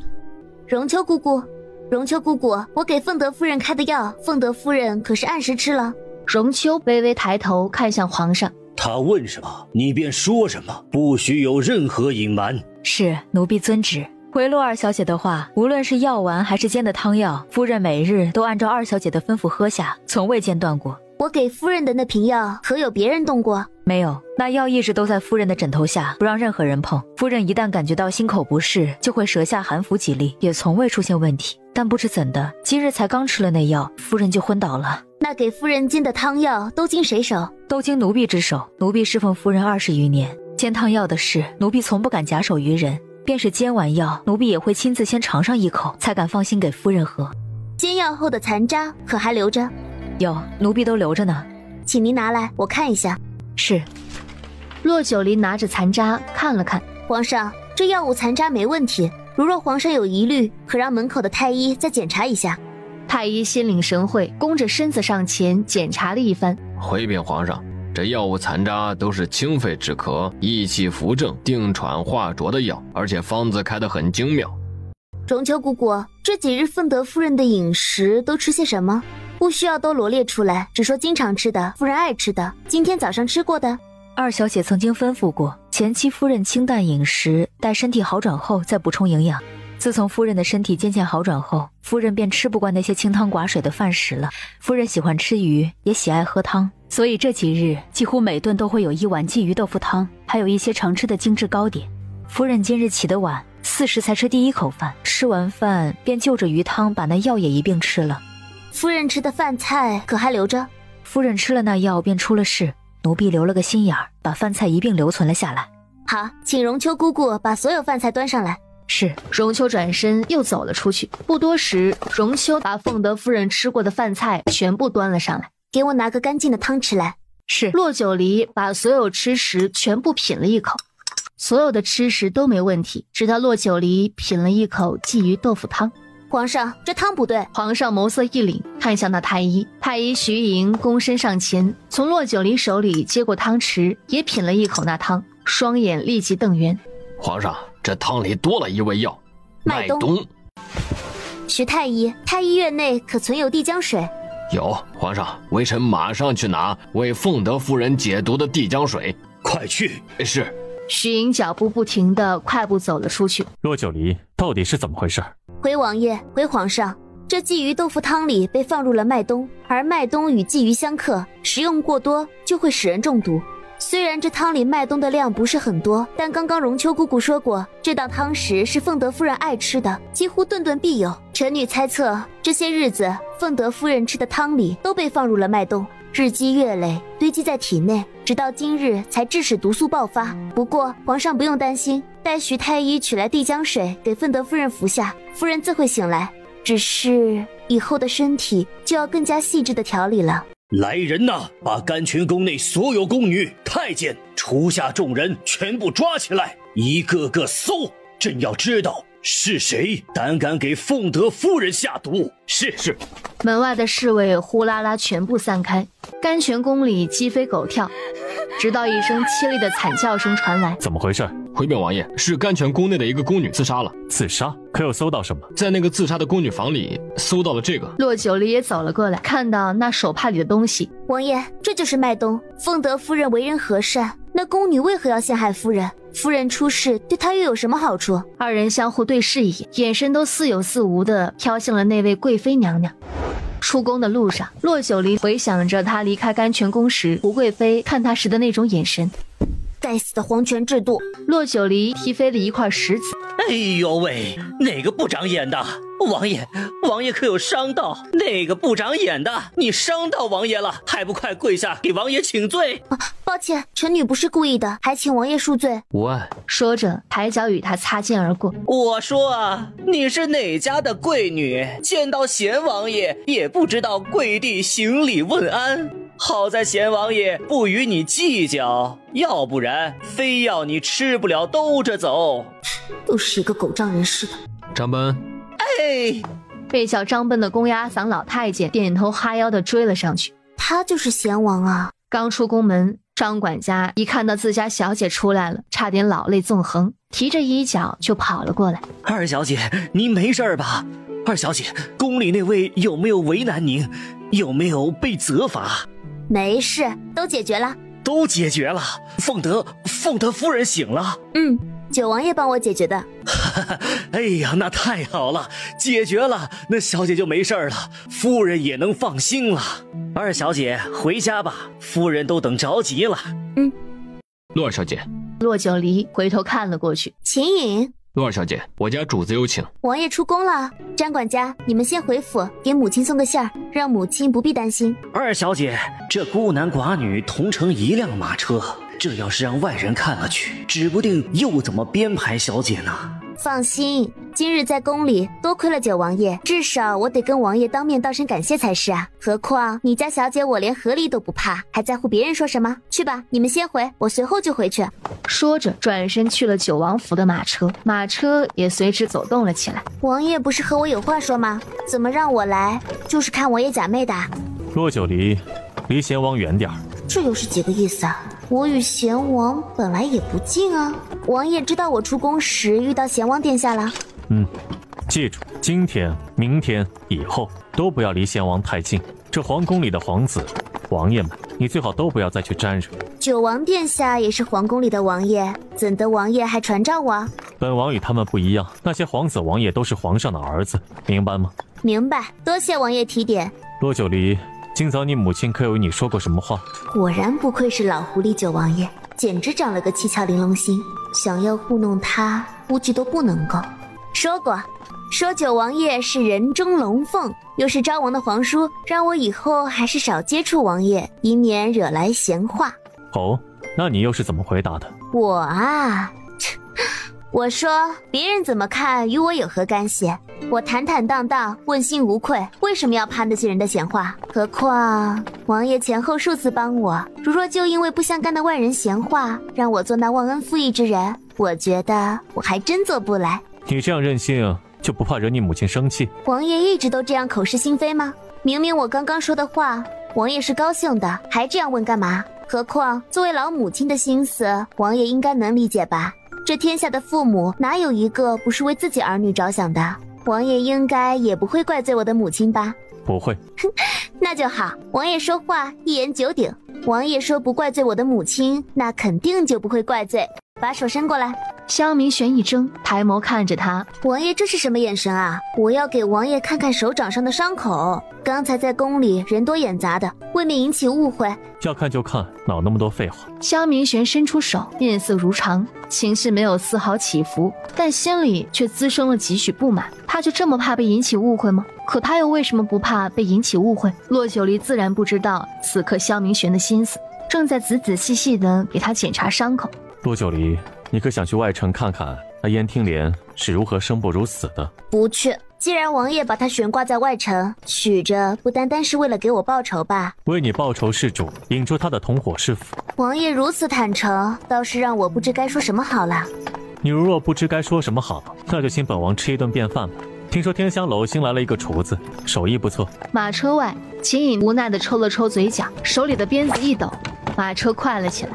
S4: 荣秋姑姑，荣秋姑姑，我给凤德夫人开的药，凤德夫人可是按时吃了？
S1: 荣秋微微抬头看向皇上，
S6: 他问什么，你便说什么，不许有任何隐瞒。
S12: 是，奴婢遵旨。回洛二小姐的话，无论是药丸还是煎的汤药，夫人每日都按照二小姐的吩咐喝下，从未间断过。
S4: 我给夫人的那瓶药，可有别人动过？
S12: 没有，那药一直都在夫人的枕头下，不让任何人碰。夫人一旦感觉到心口不适，就会舌下含服几粒，也从未出现问题。但不知怎的，今日才刚吃了那药，夫人就昏倒了。
S4: 那给夫人煎的汤药都经谁手？
S12: 都经奴婢之手。奴婢侍奉夫人20余年，煎汤药的事，奴婢从不敢假手于人。便是煎完药，奴婢也会亲自先尝上一口，才敢放心给夫人喝。
S4: 煎药后的残渣可还留着？
S12: 有，奴婢都留着呢。
S4: 请您拿来，我看一下。
S12: 是。
S1: 骆九离拿着残渣看了看。
S4: 皇上，这药物残渣没问题，如若皇上有疑虑，可让门口的太医再检查一下。
S1: 太医心领神会，弓着身子上前检查了一番。
S2: 回禀皇上，这药物残渣都是清肺止咳、益气扶正、定喘化浊的药，而且方子开得很精妙。
S4: 荣秋姑姑，这几日凤德夫人的饮食都吃些什么？不需要都罗列出来，只说经常吃的、夫人爱吃的，今天早上吃过的。
S12: 二小姐曾经吩咐过，前期夫人清淡饮食，待身体好转后再补充营养。自从夫人的身体渐渐好转后，夫人便吃不惯那些清汤寡水的饭食了。夫人喜欢吃鱼，也喜爱喝汤，所以这几日几乎每顿都会有一碗鲫鱼豆腐汤，还有一些常吃的精致糕点。夫人今日起得晚，4时才吃第一口饭，吃完饭便就着鱼汤把那药也一并吃了。
S4: 夫人吃的饭菜可还留着？
S12: 夫人吃了那药便出了事，奴婢留了个心眼儿，把饭菜一并留存了下来。
S4: 好，请荣秋姑姑把所有饭菜端上来。
S12: 是。
S1: 荣秋转身又走了出去，不多时，荣秋把凤德夫人吃过的饭菜全部端了上来。
S4: 给我拿个干净的汤匙来。
S12: 是。
S1: 骆九离把所有吃食全部品了一口，所有的吃食都没问题，直到骆九离品了一口鲫鱼豆腐汤。
S4: 皇上，这汤不对。
S1: 皇上眸色一凛，看向那太医。太医徐莹躬身上前，从骆九离手里接过汤匙，也品了一口那汤，双眼立即瞪圆。
S2: 皇上，这汤里多了一味药，
S4: 麦冬。徐太医，太医院内可存有地浆水？
S2: 有，皇上，微臣马上去拿为凤德夫人解毒的地浆水。
S6: 快去。
S2: 是。
S1: 徐莹脚步不停地快步走了出去。
S5: 洛九离，到底是怎么回事？
S4: 回王爷，回皇上，这鲫鱼豆腐汤里被放入了麦冬，而麦冬与鲫鱼相克，食用过多就会使人中毒。虽然这汤里麦冬的量不是很多，但刚刚荣秋姑姑说过，这道汤食是凤德夫人爱吃的，几乎顿顿必有。臣女猜测，这些日子凤德夫人吃的汤里都被放入了麦冬，日积月累，堆积在体内，直到今日才致使毒素爆发。不过皇上不用担心，待徐太医取来地浆水给凤德夫人服下，夫人自会醒来。只是以后的身体就要更加细致的调理了。
S6: 来人呐，把甘泉宫内所有宫女、太监、厨下众人全部抓起来，一个个搜，朕要知道是谁胆敢给凤德夫人下毒。是。
S1: 门外的侍卫呼啦啦全部散开，甘泉宫里鸡飞狗跳，直到一声凄厉的惨叫声传来。
S5: 怎么回事？
S2: 回禀王爷，是甘泉宫内的一个宫女自杀了。
S5: 自杀？可有搜到什么？
S2: 在那个自杀的宫女房里搜到了这个。
S1: 洛九离也走了过来，看到那手帕里的东西。
S4: 王爷，这就是麦冬。凤德夫人为人和善，那宫女为何要陷害夫人？夫人出事对她又有什么好处？
S1: 二人相互对视一眼，眼神都似有似无地飘向了那位贵妃娘娘。出宫的路上，洛九离回想着他离开甘泉宫时胡贵妃看他时的那种眼神。
S4: 该死的皇权制度！
S1: 洛九离踢飞了一块石子。
S10: 哎呦喂，哪个不长眼的？王爷可有伤到？哪个不长眼的？你伤到王爷了，还不快跪下给王爷请罪？
S4: 抱歉，臣女不是故意的，还请王爷恕罪。
S2: 无碍。
S1: 说着，抬脚与他擦肩而过。
S10: 我说啊，你是哪家的贵女？见到贤王爷也不知道跪地行礼问安。好在贤王爷不与你计较，要不然非要你吃不了兜着走。
S4: 又是一个狗仗人势的
S2: 张奔。
S10: 哎，
S1: 被叫张奔的公鸭嗓老太监点头哈腰地追了上去。
S4: 他就是贤王啊！
S1: 刚出宫门，张管家一看到自家小姐出来了，差点老泪纵横，提着衣角就跑了过来。
S6: 二小姐，您没事吧？二小姐，宫里那位有没有为难您？有没有被责罚？
S4: 没事，都解决了。
S6: 都解决了。凤德夫人醒了。
S4: 九王爷帮我解决的。
S6: 哎呀，那太好了，解决了，那小姐就没事了，夫人也能放心了。二小姐回家吧，夫人都等着急了。
S2: 洛二小姐。
S1: 洛九离回头看了过去。
S4: 秦颖。
S2: 洛二小姐，我家主子有请。
S4: 王爷出宫了，张管家，你们先回府给母亲送个信儿，让母亲不必担心。
S6: 二小姐，这孤男寡女同乘一辆马车，这要是让外人看了去，指不定又怎么编排小姐呢。
S4: 放心，今日在宫里多亏了九王爷，至少我得跟王爷当面道声感谢才是啊。何况你家小姐我连河狸都不怕，还在乎别人说什么？去吧，你们先回，我随后就回去。
S1: 说着转身去了九王府的马车，马车也随之走动了起来。
S4: 王爷不是和我有话说吗？怎么让我来就是看王爷假寐的？
S5: 洛九离，离贤王远点儿。
S4: 这又是几个意思啊？我与贤王本来也不近啊。王爷知道我出宫时遇到贤王殿下了？
S5: 记住，今天、明天、以后都不要离贤王太近。这皇宫里的皇子、王爷们，你最好都不要再去沾惹。
S4: 九王殿下也是皇宫里的王爷，怎得王爷还传召我？
S5: 本王与他们不一样，那些皇子王爷都是皇上的儿子，明白吗？
S4: 明白，多谢王爷提点。
S5: 洛九离，今早你母亲可有与你说过什么话？
S4: 果然不愧是老狐狸九王爷，简直长了个七窍玲珑心，想要糊弄他估计都不能够。说过，说九王爷是人中龙凤，又是昭王的皇叔，让我以后还是少接触王爷，以免惹来闲话。
S5: 哦，那你又是怎么回答的？
S4: 我啊，我说别人怎么看与我有何干系？我坦坦荡荡，问心无愧，为什么要攀得起人的闲话？何况王爷前后数次帮我，如若就因为不相干的外人闲话，让我做那忘恩负义之人，我觉得我还真做不来。
S5: 你这样任性，就不怕惹你母亲生气？
S4: 王爷一直都这样口是心非吗？明明我刚刚说的话，王爷是高兴的，还这样问干嘛？何况作为老母亲的心思，王爷应该能理解吧？这天下的父母哪有一个不是为自己儿女着想的？王爷应该也不会怪罪我的母亲吧？
S5: 不会。
S4: 那就好，王爷说话一言九鼎。王爷说不怪罪我的母亲，那肯定就不会怪罪。把手伸过来。
S1: 萧明玄一怔，抬眸看着他。
S4: 王爷这是什么眼神啊？我要给王爷看看手掌上的伤口。刚才在宫里人多眼杂的，未免引起误会。
S5: 要看就看，哪有那么多废话。
S1: 萧明玄伸出手，面色如常，情绪没有丝毫起伏，但心里却滋生了几许不满。他就这么怕被引起误会吗？可他又为什么不怕被引起误会？洛九离自然不知道此刻萧明玄的心思，正在仔仔细细地给他检查伤口。
S5: 洛九离，你可想去外城看看那燕听莲是如何生不如死的？
S4: 不去。既然王爷把他悬挂在外城，许着不单单是为了给我报仇吧？
S5: 为你报仇是主，引出他的同伙是辅。
S4: 王爷如此坦诚，倒是让我不知该说什么好了。
S5: 你如若不知该说什么好，那就请本王吃一顿便饭吧。听说天香楼新来了一个厨子，手艺不错。
S1: 马车外，秦颖无奈地抽了抽嘴角，手里的鞭子一抖，马车快了起来。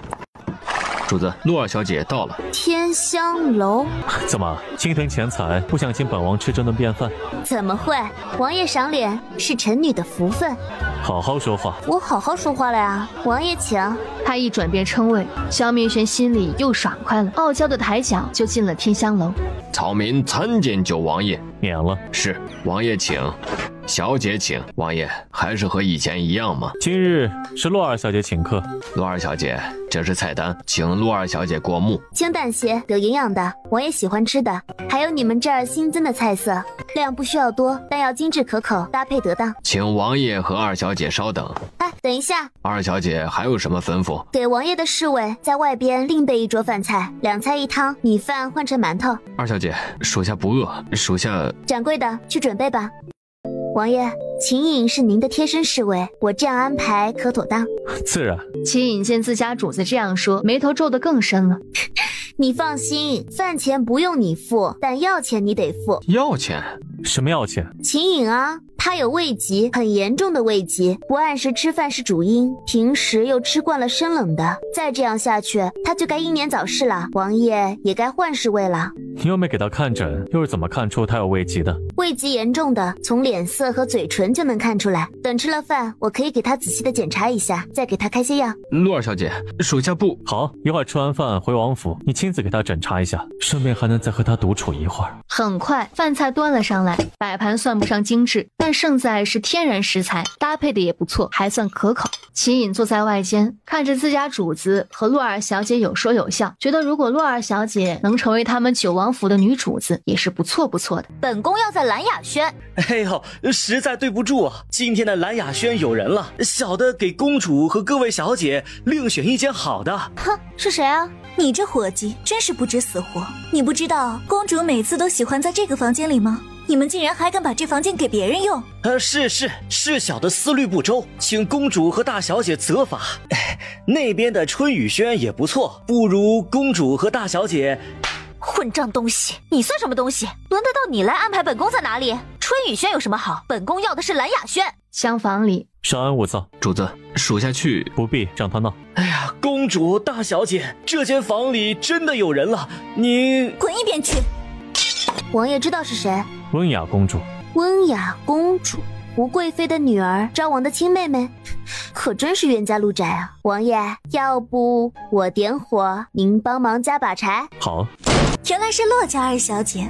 S2: 主子，陆二小姐到了。
S4: 天香楼？
S5: 怎么心疼钱财，不想请本王吃这顿便饭？
S4: 怎么会？王爷赏脸是臣女的福分。
S5: 好好说话。
S4: 我好好说话了呀，王爷请。
S1: 他一转变称谓，萧明玄心里又爽快了，傲娇的抬脚就进了天香楼。
S2: 草民参见九王爷。
S5: 免了。
S2: 是，王爷请。小姐请。王爷还是和以前一样吗？
S5: 今日是洛二小姐请客。
S2: 洛二小姐，这是菜单，请洛二小姐过目。
S4: 清淡些，有营养的，王爷喜欢吃的。还有你们这儿新增的菜色，量不需要多，但要精致可口，搭配得当。
S2: 请王爷和二小姐稍等。
S4: 哎，等一下。
S2: 二小姐还有什么吩咐？
S4: 给王爷的侍卫在外边另备一桌饭菜，2菜1汤，米饭换成馒头。
S2: 二小姐，属下不饿，属下……
S4: 掌柜的，去准备吧。王爷，秦颖是您的贴身侍卫，我这样安排可妥当？
S5: 自然。
S1: 秦颖见自家主子这样说，眉头皱得更深了。
S4: 你放心，饭钱不用你付，但药钱你得付。
S2: 药钱？
S5: 什么药钱？
S4: 秦颖啊，他有胃疾，很严重的胃疾，不按时吃饭是主因，平时又吃惯了生冷的，再这样下去，他就该英年早逝了，王爷也该换侍卫了。
S5: 你又没给他看诊，又是怎么看出他有胃疾的？
S4: 胃疾严重的，从脸色和嘴唇就能看出来。等吃了饭，我可以给他仔细的检查一下，再给他开些药。
S2: 陆二小姐，属下不
S5: 好，一会儿吃完饭回王府，你亲自给他诊查一下，顺便还能再和他独处一会儿。
S1: 很快，饭菜端了上来，摆盘算不上精致，但胜在是天然食材，搭配的也不错，还算可口。秦颖坐在外间，看着自家主子和洛二小姐有说有笑，觉得如果洛二小姐能成为他们九王府的女主子，也是不错不错的。
S9: 本宫要在蓝雅轩。
S6: 哎呦，实在对不住啊，今天的蓝雅轩有人了，小的给公主和各位小姐另选一间好的。
S9: 哼，是谁啊？你这伙计真是不知死活！你不知道公主每次都喜欢在这个房间里吗？你们竟然还敢把这房间给别人用？
S6: 是小的思虑不周，请公主和大小姐责罚。那边的春雨轩也不错，不如公主和大小姐。
S9: 混账东西，你算什么东西？轮得到你来安排本宫在哪里？春雨轩有什么好？本宫要的是蓝雅轩。
S1: 厢房里，
S5: 稍安勿躁。
S2: 主子，属下去。
S5: 不必让他闹。
S6: 哎呀，公主大小姐，这间房里真的有人了，你
S9: 滚一边去。
S4: 王爷知道是谁？
S5: 温雅公主。
S4: 温雅公主，吴贵妃的女儿，昭王的亲妹妹，可真是冤家路窄啊！王爷，要不我点火，您帮忙加把柴？
S5: 好。
S9: 原来是洛家二小姐，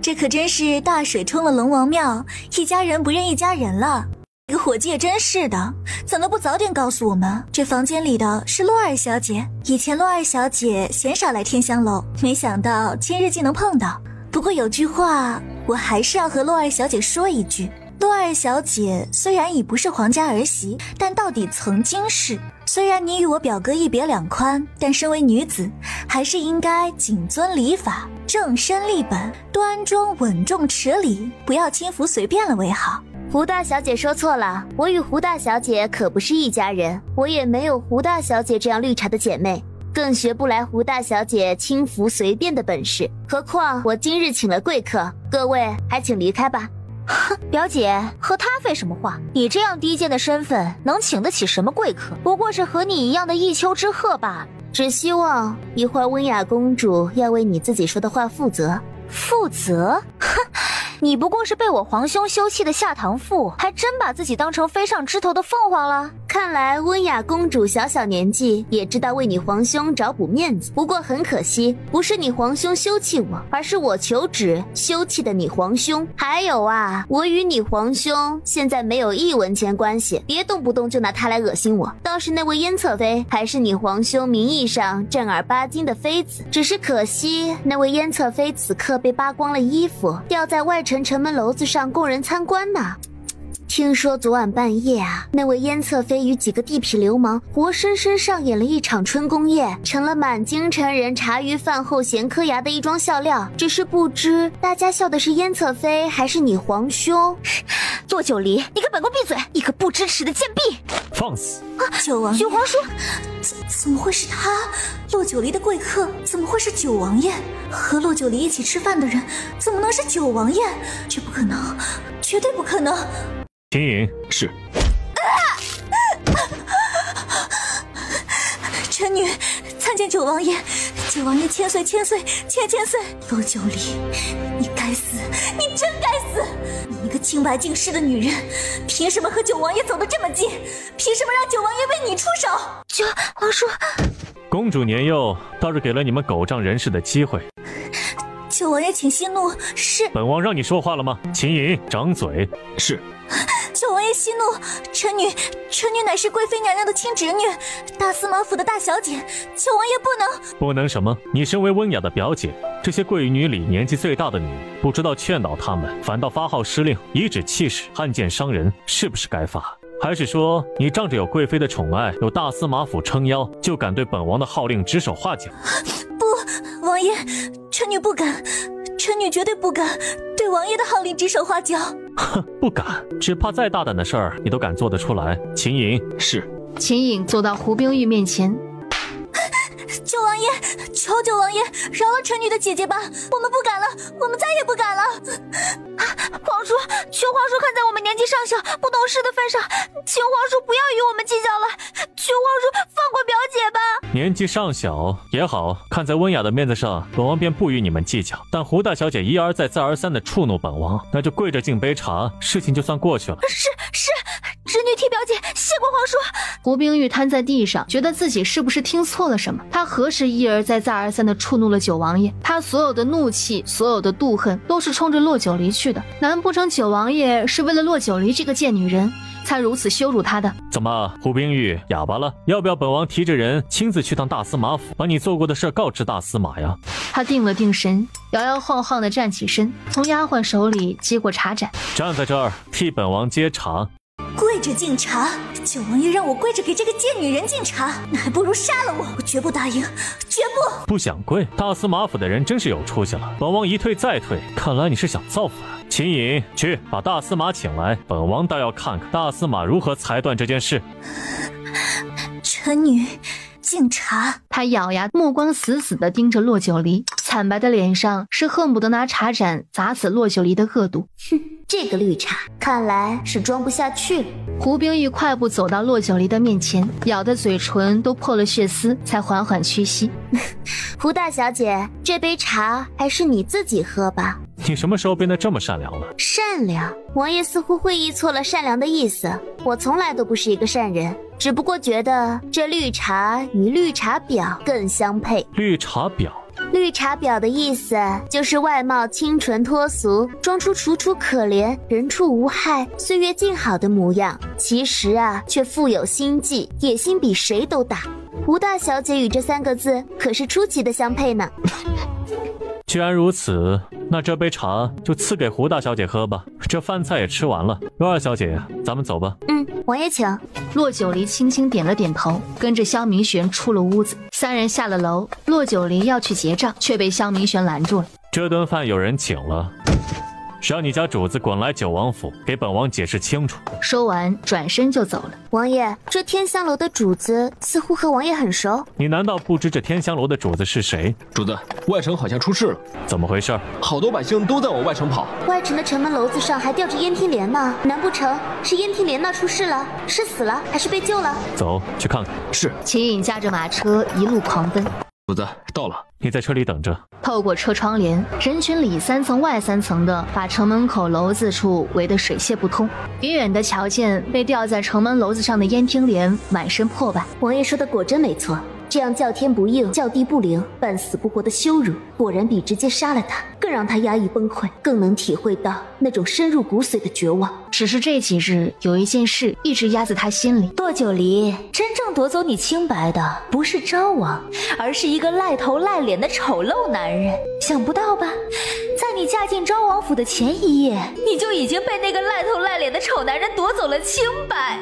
S9: 这可真是大水冲了龙王庙，一家人不认一家人了。这个伙计也真是的，怎么不早点告诉我们？这房间里的是洛二小姐，以前洛二小姐鲜少来天香楼，没想到今日竟能碰到。不过有句话，我还是要和洛二小姐说一句。洛二小姐虽然已不是皇家儿媳，但到底曾经是。虽然你与我表哥一别两宽，但身为女子，还是应该谨遵礼法，正身立本，端庄稳重持礼，不要轻浮随便了为好。
S4: 胡大小姐说错了，我与胡大小姐可不是一家人，我也没有胡大小姐这样绿茶的姐妹，更学不来胡大小姐轻浮随便的本事。何况我今日请了贵客，各位还请离开吧。
S9: 哼，表姐，和他废什么话？你这样低贱的身份，能请得起什么贵客？不过是和你一样的一丘之貉罢了。
S4: 只希望一会儿温雅公主要为你自己说的话负责。
S9: 负责？哼，你不过是被我皇兄休弃的下堂妇，还真把自己当成飞上枝头的凤凰了？
S4: 看看来温雅公主小年纪也知道为你皇兄找补面子，不过很可惜，不是你皇兄休弃我，而是我求旨休弃的你皇兄。还有啊，我与你皇兄现在没有1文钱关系，别动不动就拿他来恶心我。倒是那位燕侧妃，还是你皇兄名义上正儿八经的妃子，只是可惜那位燕侧妃此刻被扒光了衣服，吊在外城城门楼子上供人参观呢。听说昨晚半夜啊，那位燕侧妃与几个地痞流氓活生生上演了一场春宫宴，成了满京城人茶余饭后闲磕牙的一桩笑料。只是不知大家笑的是燕侧妃还是你皇兄？
S1: 洛九离，你给本宫闭嘴！一个不知耻的贱婢！
S5: 放肆！
S9: 九王爷，
S1: 九皇叔，
S9: 怎么会是他？洛九离的贵客怎么会是九王爷？和洛九离一起吃饭的人怎么能是九王爷？这不可能，绝对不可能！
S5: 秦颖，
S2: 是。
S9: 臣女参见九王爷，九王爷千岁千岁千岁！洛九离，你该死，你真该死！你一个清白净世的女人，凭什么和九王爷走得这么近？凭什么让九王爷为你出手？
S1: 九皇叔，
S5: 公主年幼，倒是给了你们狗仗人势的机会。
S9: 九王爷请息怒，是
S5: 本王让你说话了吗？秦颖，掌嘴。
S2: 是。
S9: 九王爷息怒，臣女乃是贵妃娘娘的亲侄女，大司马府的大小姐，九王爷
S5: 不能什么？你身为温雅的表姐，这些贵女里年纪最大的女，不知道劝导她们，反倒发号施令，颐指气使，暗箭伤人，是不是该罚？还是说你仗着有贵妃的宠爱，有大司马府撑腰，就敢对本王的号令指手画脚？
S9: 不，王爷，臣女不敢，臣女绝对不敢对王爷的号令指手画脚。
S5: 哼，不敢，只怕再大胆的事儿你都敢做得出来。秦颖，
S2: 是。
S1: 秦颖走到胡冰玉面前，
S9: 九王爷，求九王爷饶了臣女的姐姐吧，我们不敢了，我们再也不敢了。
S1: 皇叔，求皇叔看在我们年纪尚小、不懂事的份上，请皇叔不要与我们计较了，求皇叔放过表姐吧。
S5: 年纪尚小也好，看在温雅的面子上，本王便不与你们计较。但胡大小姐一而再再而三的触怒本王，那就跪着敬杯茶，事情就算过去了。
S1: 是，侄女替表姐谢过皇叔。胡冰玉瘫在地上，觉得自己是不是听错了什么？他何时一而再再而三的触怒了九王爷？他所有的怒气，所有的妒恨，都是冲着洛九离去的。难不成九王爷是为了洛九离这个贱女人，才如此羞辱她的？
S5: 怎么，胡冰玉哑巴了？要不要本王提着人亲自去趟大司马府，把你做过的事告知大司马呀？
S1: 他定了定神，摇摇晃晃的站起身，从丫鬟手里接过茶盏，
S5: 站在这儿替本王接茶。
S9: 跪着敬茶，九王爷让我跪着给这个贱女人敬茶，那还不如杀了我！我绝不答应，绝不！
S5: 不想跪？大司马府的人真是有出息了，本王一退再退，看来你是想造反。秦颖，去把大司马请来，本王倒要看看大司马如何裁断这件事。
S9: 臣女敬茶。
S1: 他咬牙，目光死死地盯着洛九离，惨白的脸上是恨不得拿茶盏砸死洛九离的恶毒。
S4: 哼，这个绿茶看来是装不下去了。
S1: 胡冰玉快步走到洛九离的面前，咬的嘴唇都破了血丝，才缓缓屈膝。
S4: 胡大小姐，这杯茶还是你自己喝吧。
S5: 你什么时候变得这么善良了？
S4: 善良？王爷似乎会意错了善良的意思。我从来都不是一个善人，只不过觉得这绿茶与绿茶婊更相配。
S5: 绿茶婊？
S4: 绿茶婊的意思就是外貌清纯脱俗，装出楚楚可怜、人畜无害、岁月静好的模样，其实啊却富有心计，野心比谁都大。胡大小姐与这3个字可是出奇的相配呢。
S5: 既然如此，那这杯茶就赐给胡大小姐喝吧。这饭菜也吃完了，罗二小姐，咱们走吧。
S4: 王爷请。
S1: 洛九离轻轻点了点头，跟着萧明玄出了屋子。3人下了楼，洛九离要去结账，却被萧明玄拦住了。
S5: 这顿饭有人请了，让你家主子滚来九王府，给本王解释清楚。
S1: 说完，转身就走了。
S4: 王爷，这天香楼的主子似乎和王爷很熟。
S5: 你难道不知这天香楼的主子是谁？
S2: 主子，外城好像出事了。
S5: 怎么回事？
S2: 好多百姓都在往外城跑。
S4: 外城的城门楼子上还吊着燕听莲呢，难不成是燕听莲那出事了？是死了还是被救了？
S5: 走去看看。
S2: 是。
S1: 秦颖驾着马车一路狂奔。
S2: 主子到了，
S5: 你在车里等着。
S1: 透过车窗帘，人群里3层外3层的把城门口楼子处围得水泄不通。远远的瞧见被吊在城门楼子上的燕听莲满身破败。
S4: 王爷说的果真没错，这样叫天不应，叫地不灵，半死不活的羞辱，果然比直接杀了他更让他压抑崩溃，更能体会到那种深入骨髓的绝望。
S1: 只是这几日有一件事一直压在他心里。
S12: 洛九离，真正夺走你清白的不是昭王，而是一个赖头赖脸的丑陋男人。想不到吧，在你嫁进昭王府的前一夜，你就已经被那个赖头赖脸的丑男人夺走了清白。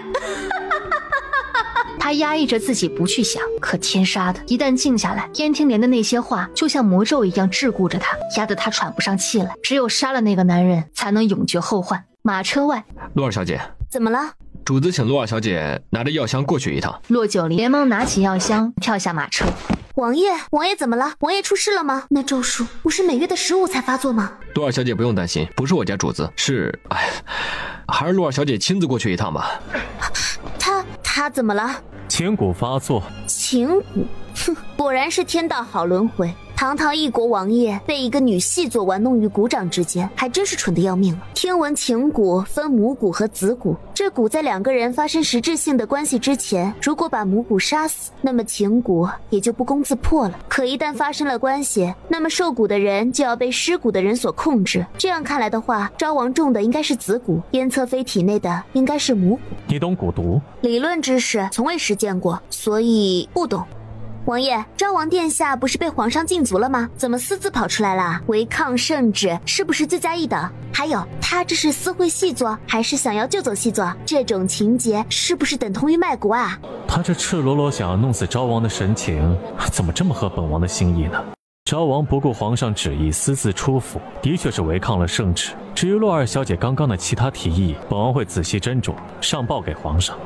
S1: 他压抑着自己不去想，可天杀的，一旦静下来，燕听莲的那些话就像魔咒一样桎梏着他，压得他喘不上气来。只有杀了那个男人，才能永绝后患。马车外，
S2: 洛儿小姐，
S4: 怎么了？
S2: 主子请洛儿小姐拿着药箱过去一趟。
S1: 洛九离连忙拿起药箱，跳下马车。
S4: 王爷怎么了？王爷出事了吗？那咒术不是每月的15才发作吗？
S2: 洛儿小姐不用担心，不是我家主子，是……还是洛儿小姐亲自过去一趟吧。
S4: 他怎么了？
S5: 情蛊发作。
S4: 情蛊，哼，果然是天道好轮回。堂堂一国王爷被一个女细作玩弄于股掌之间，还真是蠢得要命了。听闻情蛊分母蛊和子蛊，这蛊在2个人发生实质性的关系之前，如果把母蛊杀死，那么情蛊也就不攻自破了。可一旦发生了关系，那么受蛊的人就要被施蛊的人所控制。这样看来的话，昭王中的应该是子蛊，燕侧妃体内的应该是母蛊。
S5: 你懂蛊毒？
S4: 理论知识从未实践过，所以不懂。王爷，昭王殿下不是被皇上禁足了吗？怎么私自跑出来了？违抗圣旨，是不是罪加一等？还有，他这是私会细作，还是想要救走细作？这种情节是不是等同于卖国啊？
S5: 他这赤裸裸想要弄死昭王的神情，怎么这么合本王的心意呢？昭王不顾皇上旨意私自出府，的确是违抗了圣旨。至于洛二小姐刚刚的其他提议，本王会仔细斟酌，上报给皇上。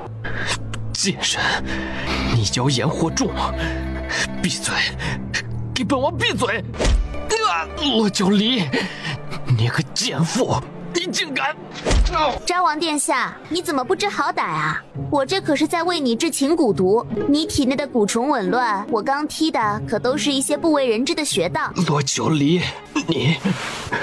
S2: 贱人，你妖言惑众！闭嘴！给本王闭嘴！洛九离，你个贱妇，你竟敢！
S4: 昭王殿下，你怎么不知好歹啊？我这可是在为你治情蛊毒，你体内的蛊虫紊乱，我刚踢的可都是一些不为人知的穴道。
S2: 洛九离，你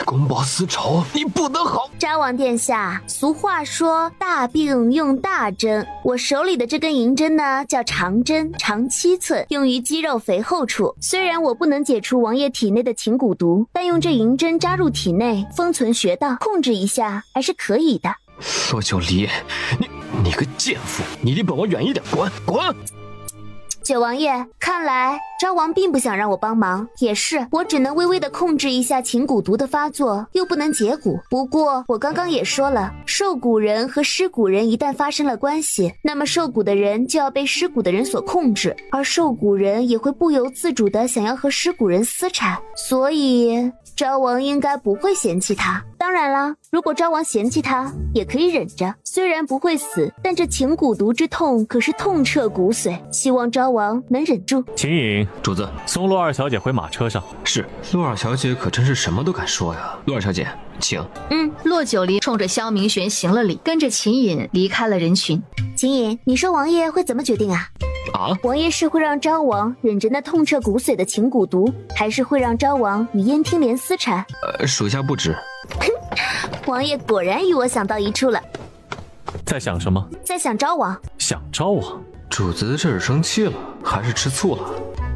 S2: 公报私仇，你不得好！
S4: 昭王殿下，俗话说大病用大针，我手里的这根银针呢，叫长针，长7寸，用于肌肉肥厚处。虽然我不能解除王爷体内的情蛊毒，但用这银针扎入体内，封存穴道，控制一下还是可以的。
S2: 洛九离，你个贱妇，你离本王远一点，滚滚！
S4: 九王爷，看来昭王并不想让我帮忙，也是，我只能微微的控制一下情蛊毒的发作，又不能解蛊。不过我刚刚也说了，受蛊人和施蛊人一旦发生了关系，那么受蛊的人就要被施蛊的人所控制，而受蛊人也会不由自主的想要和施蛊人私产，所以昭王应该不会嫌弃他。当然啦，如果昭王嫌弃他，也可以忍着，虽然不会死，但这情蛊毒之痛可是痛彻骨髓，希望昭王能忍住。
S5: 秦颖，
S2: 主子，
S5: 送洛二小姐回马车上。
S2: 是。洛二小姐可真是什么都敢说呀。洛二小姐，请。
S1: 洛九离冲着萧明玄行了礼，跟着秦隐离开了人群。
S4: 秦隐，你说王爷会怎么决定啊？王爷是会让昭王忍着那痛彻骨髓的情蛊毒，还是会让昭王与燕听莲私产？
S2: 属下不知。
S4: 王爷果然与我想到一处了。
S5: 在想什么？
S4: 在想昭王。
S5: 想昭王？
S2: 主子这是生气了，还是吃醋了？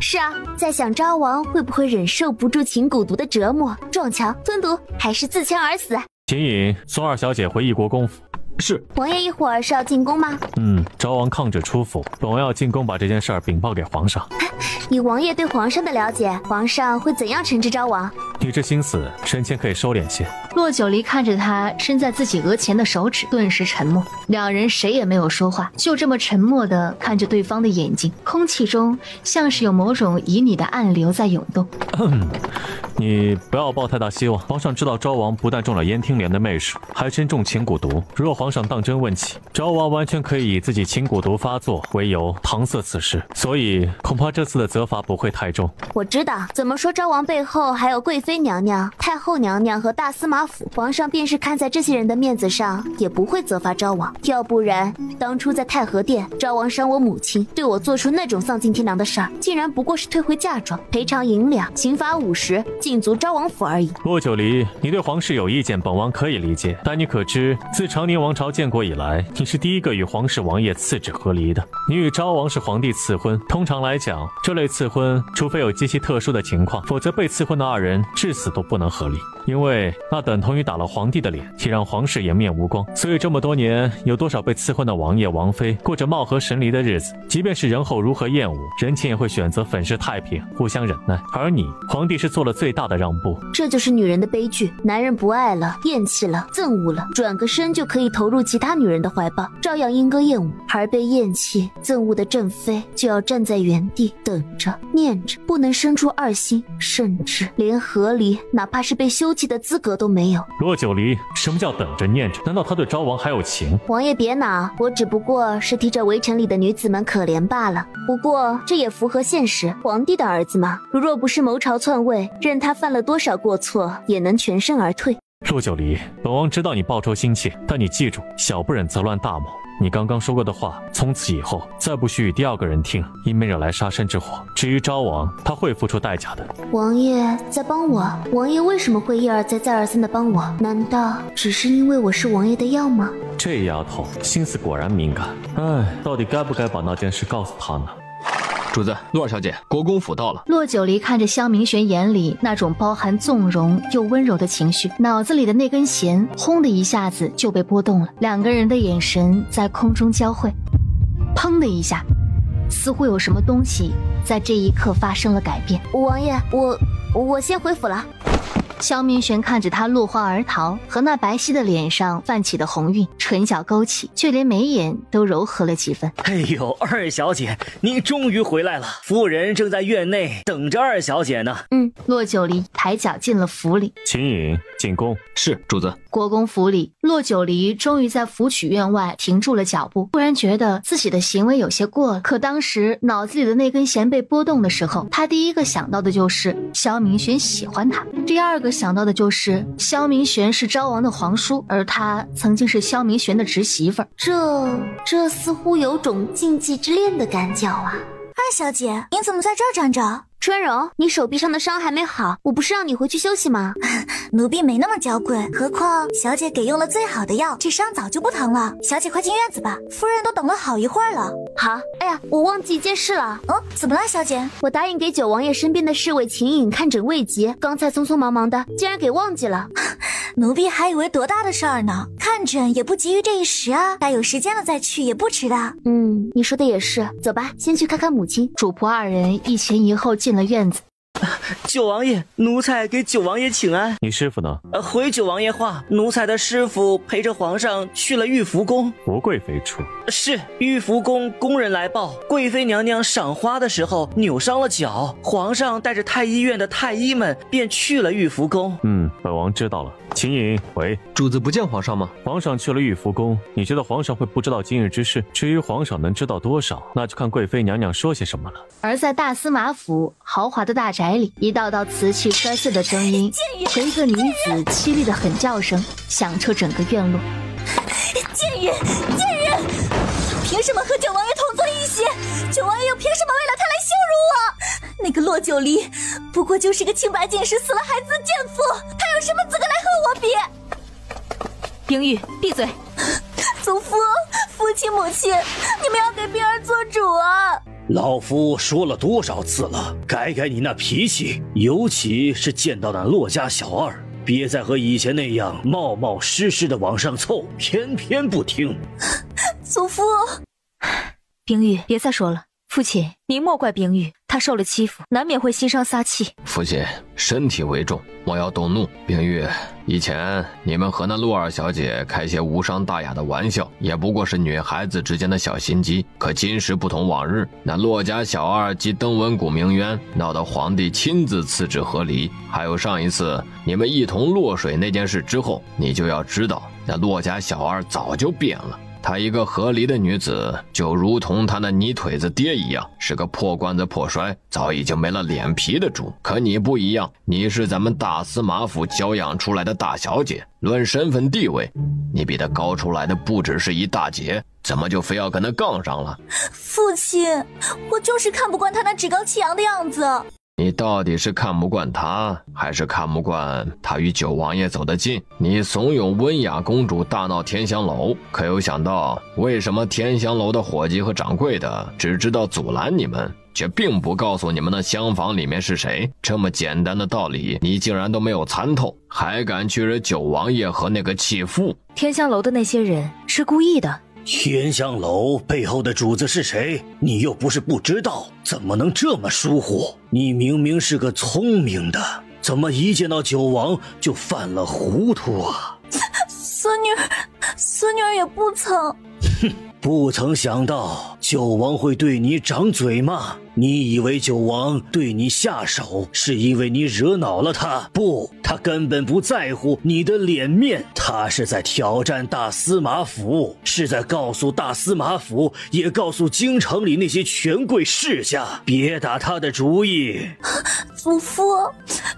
S4: 是啊，在想昭王会不会忍受不住情蛊毒的折磨，撞墙吞毒，还是自枪而死？
S5: 秦隐，送二小姐回义国公府。
S2: 是。
S4: 王爷一会儿是要进宫吗？
S5: 昭王抗旨出府，本王要进宫把这件事儿禀报给皇上。
S4: 以王爷对皇上的了解，皇上会怎样惩治昭王？
S5: 你这心思，臣妾可以收敛些。
S1: 洛九离看着他伸在自己额前的手指，顿时沉默。两人谁也没有说话，就这么沉默地看着对方的眼睛，空气中像是有某种旖旎的暗流在涌动。
S5: 你不要抱太大希望，皇上知道昭王不但中了燕听莲的媚术，还身中情蛊毒。若皇上当真问起，昭王完全可以以自己情蛊毒发作为由搪塞此事，所以恐怕这这次的责罚不会太重。
S4: 我知道，怎么说昭王背后还有贵妃娘娘、太后娘娘和大司马府，皇上便是看在这些人的面子上，也不会责罚昭王。要不然，当初在太和殿，昭王伤我母亲，对我做出那种丧尽天良的事儿，竟然不过是退回嫁妆、赔偿银两、刑罚50，禁足昭王府而已。
S5: 骆九离，你对皇室有意见，本王可以理解，但你可知，自长宁王朝建国以来，你是第一个与皇室王爷次旨和离的。你与昭王是皇帝赐婚，通常来讲，这类赐婚，除非有极其特殊的情况，否则被赐婚的2人至死都不能和离，因为那等同于打了皇帝的脸，也让皇室颜面无光。所以这么多年，有多少被赐婚的王爷王妃过着貌合神离的日子，即便是人后如何厌恶，人前也会选择粉饰太平，互相忍耐。而你，皇帝是做了最大的让步。
S4: 这就是女人的悲剧，男人不爱了、厌弃了、憎恶了，转个身就可以投入其他女人的怀抱，照样莺歌燕舞。而被厌弃、憎恶的正妃就要站在原地等着、念着，不能生出2心，甚至连和离，哪怕是被休弃的资格都没有。
S5: 骆九离，什么叫等着念着？难道他对昭王还有情？
S4: 王爷别恼，我只不过是替这围城里的女子们可怜罢了。不过这也符合现实，皇帝的儿子嘛，若不是谋朝篡位，任他犯了多少过错，也能全身而退。
S5: 骆九离，本王知道你报仇心切，但你记住，小不忍则乱大谋。你刚刚说过的话，从此以后再不许与第2个人听，以免惹来杀身之祸。至于昭王，他会付出代价的。
S4: 王爷在帮我？王爷为什么会一而再再而三的帮我？难道只是因为我是王爷的药吗？
S5: 这丫头心思果然敏感。哎，到底该不该把那件事告诉她呢？
S2: 主子，陆二小姐，国公府到了。
S1: 骆九离看着萧明玄眼里那种包含纵容又温柔的情绪，脑子里的那根弦轰的一下子就被拨动了。2个人的眼神在空中交汇，砰的一下，似乎有什么东西在这一刻发生了改变。
S4: 王爷，我先回府了。
S1: 萧明玄看着他落荒而逃和那白皙的脸上泛起的红晕，唇角勾起，就连眉眼都柔和了几分。
S6: 哎呦，二小姐，你终于回来了，夫人正在院内等着二小姐呢。
S1: 骆九离抬脚进了府里。
S5: 秦颖进宫。
S2: 是，主子。
S1: 国公府里，骆九离终于在府曲院外停住了脚步，突然觉得自己的行为有些过了。可当时脑子里的那根弦被拨动的时候，他第一个想到的就是萧明玄喜欢他，第2个想到的就是萧明玄是昭王的皇叔，而他曾经是萧明玄的侄媳妇儿。
S4: 这似乎有种禁忌之恋的感觉啊。
S9: 二小姐，您怎么在这儿站着？
S4: 春柔，你手臂上的伤还没好，我不是让你回去休息吗？
S9: 奴婢没那么娇贵，何况小姐给用了最好的药，这伤早就不疼了。小姐快进院子吧，夫人都等了好一会儿了。
S4: 好，哎呀，我忘记一件事了。
S9: 怎么了，小姐？
S4: 我答应给9王爷身边的侍卫秦颖看诊未及，刚才匆匆忙忙的，竟然给忘记了。
S9: 奴婢还以为多大的事儿呢，看诊也不急于这一时啊，待有时间了再去也不迟的。
S4: 你说的也是，走吧，先去看看母亲。
S1: 主仆2人一前一后进了院子。
S6: 九王爷，奴才给九王爷请安。
S5: 你师傅呢？
S6: 回九王爷话，奴才的师傅陪着皇上去了玉福宫。
S5: 福贵妃处。
S6: 是玉福宫宫人来报，贵妃娘娘赏花的时候扭伤了脚，皇上带着太医院的太医们便去了玉福宫。
S5: 本王知道了。秦颖，喂，
S2: 主子不见皇上吗？
S5: 皇上去了玉福宫，你觉得皇上会不知道今日之事？至于皇上能知道多少，那就看贵妃娘娘说些什么了。
S1: 而在大司马府豪华的大宅里，一道道瓷器摔碎的声音和一个女子凄厉的狠叫声响彻整个院落。
S9: 贱人，贱人！凭什么和九王爷同坐一席？九王爷又凭什么为了他来羞辱我？那个骆九离不过就是个清白进士死了孩子的贱妇，他有什么资格来和我比？
S12: 冰玉，闭嘴！
S9: 祖父、父亲、母亲，你们要给冰儿做主啊！
S11: 老夫说了多少次了，改改你那脾气，尤其是见到那骆家小二，别再和以前那样冒冒失失的往上凑，偏偏不听。
S9: 祖父，
S12: 冰玉，别再说了。父亲，您莫怪冰玉，她受了欺负，难免会心生撒气。
S2: 父亲，身体为重，莫要动怒。冰玉，以前你们和那陆二小姐开些无伤大雅的玩笑，也不过是女孩子之间的小心机。可今时不同往日，那骆家小二即登文谷鸣冤，闹得皇帝亲自赐旨和离。还有上一次你们一同落水那件事之后，你就要知道，那骆家小二早就变了。她一个和离的女子，就如同她那泥腿子爹一样，是个破罐子破摔，早已经没了脸皮的猪。可你不一样，你是咱们大司马府教养出来的大小姐，论身份地位，你比她高出来的不只是一大截，怎么就非要跟她杠上了？
S9: 父亲，我就是看不惯他那趾高气扬的样子。
S2: 你到底是看不惯他，还是看不惯他与九王爷走得近？你怂恿温雅公主大闹天香楼，可有想到为什么天香楼的伙计和掌柜的只知道阻拦你们，却并不告诉你们的厢房里面是谁？这么简单的道理，你竟然都没有参透，还敢去惹九王爷和那个弃妇？
S12: 天香楼的那些人是故意的。
S11: 天香楼背后的主子是谁？你又不是不知道，怎么能这么疏忽？你明明是个聪明的，怎么一见到九王就犯了糊涂啊？
S9: 孙女儿也不曾。
S11: 哼，不曾想到九王会对你长嘴吗？你以为九王对你下手是因为你惹恼了他？不，他根本不在乎你的脸面，他是在挑战大司马府，是在告诉大司马府，也告诉京城里那些权贵世家，别打他的主意。
S9: 祖父，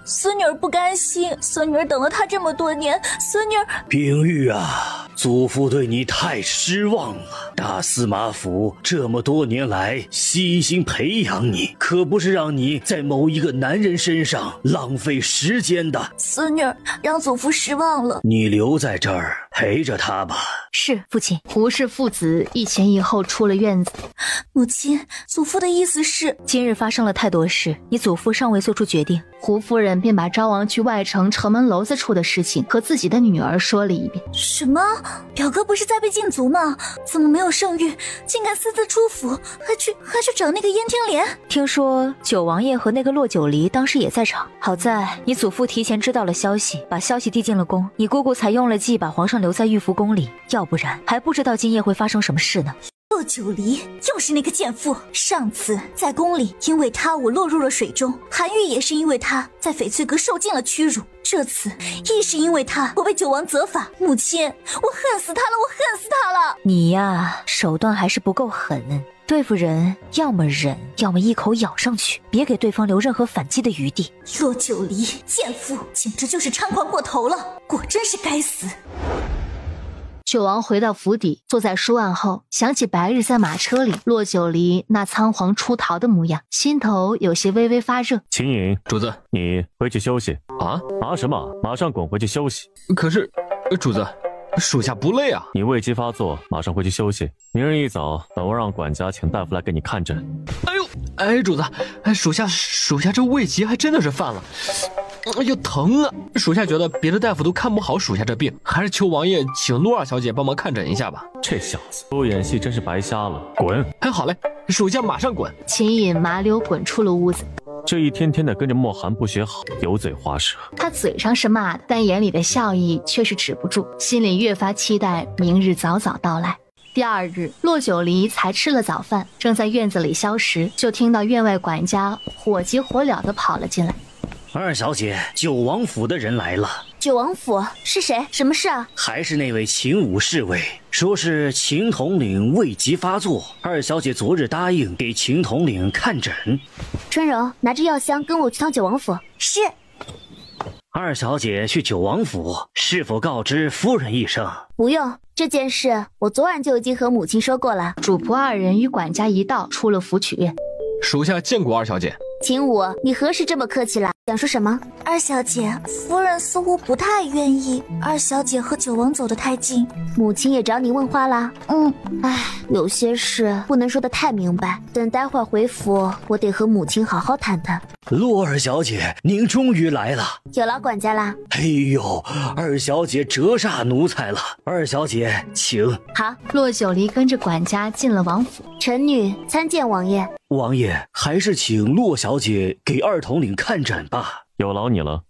S9: 孙女儿不甘心，孙女儿等了他这么多年，孙女儿……
S11: 冰玉啊，祖父对你太失望了。大司马府这么多年来悉心培养你，可不是让你在某一个男人身上浪费时间的。
S9: 孙女儿让祖父失望了，
S11: 你留在这儿陪着他吧。
S12: 是，父亲。
S1: 胡氏父子一前一后出了院子。
S9: 母亲，祖父的意思是，
S12: 今日发生了太多事，你祖父尚未做出决定。
S1: 胡夫人便把招王去外城城门楼子处的事情和自己的女儿说了一遍。
S9: 什么？表哥不是在被禁足吗？怎么没有圣谕，竟敢私自出府，还去找那个燕听莲？
S12: 听说九王爷和那个骆九离当时也在场，好在你祖父提前知道了消息，把消息递进了宫，你姑姑才用了计把皇上留在玉福宫里，要不然还不知道今夜会发生什么事呢。
S9: 骆九离又是那个贱妇，上次在宫里因为他我落入了水中，韩愈也是因为他在翡翠阁受尽了屈辱，这次亦是因为他我被九王责罚。母亲，我恨死他了，我恨死他了！
S12: 你呀，手段还是不够狠，对付人要么忍，要么一口咬上去，别给对方留任何反击的余地。
S9: 骆九离贱妇简直就是猖狂过头了，果真是该死。
S1: 九王回到府邸，坐在书案后，想起白日在马车里骆九离那仓皇出逃的模样，心头有些微微发热。
S5: 秦颖，
S2: 主子，
S5: 你回去休息
S2: 啊？
S5: 啊什么？马上滚回去休息。
S2: 可是，主子，属下不累啊。
S5: 你胃疾发作，马上回去休息。明日一早，本王让管家请大夫来给你看诊。
S2: 哎，主子，属下这胃疾还真的是犯了。哎呦，疼啊！属下觉得别的大夫都看不好属下这病，还是求王爷请陆二小姐帮忙看诊一下吧。
S5: 这小子不演戏真是白瞎了，滚！
S2: 哎，好嘞，属下马上滚。
S1: 秦隐麻溜滚出了屋子。
S5: 这一天天的跟着莫寒不学好，油嘴滑舌。
S1: 他嘴上是骂的，但眼里的笑意却是止不住，心里越发期待明日早早到来。第二日，骆九离才吃了早饭，正在院子里消食，就听到院外管家火急火燎地跑了进来。
S11: 二小姐，九王府的人来了。
S4: 九王府是谁？什么事啊？
S11: 还是那位秦武侍卫，说是秦统领胃疾发作，二小姐昨日答应给秦统领看诊。
S4: 春柔，拿着药箱跟我去趟九王府。
S9: 是。
S11: 二小姐去九王府，是否告知夫人一声？
S4: 不用，这件事我昨晚就已经和母亲说过了。
S1: 主仆二人与管家一道出了府曲院。
S2: 属下见过二小姐。
S4: 秦武，你何时这么客气了？想说什么？
S9: 二小姐，夫人似乎不太愿意二小姐和九王走得太近。
S4: 母亲也找你问话啦？有些事不能说得太明白，等待会儿回府，我得和母亲好好谈谈。
S11: 陆二小姐，您终于来了，
S4: 有劳管家啦。
S11: 哎呦，二小姐折煞奴才了，二小姐请。
S1: 好，骆九离跟着管家进了王府。
S4: 臣女参见王爷。
S11: 王爷，还是请骆小姐给二统领看诊吧。
S5: 有劳你了。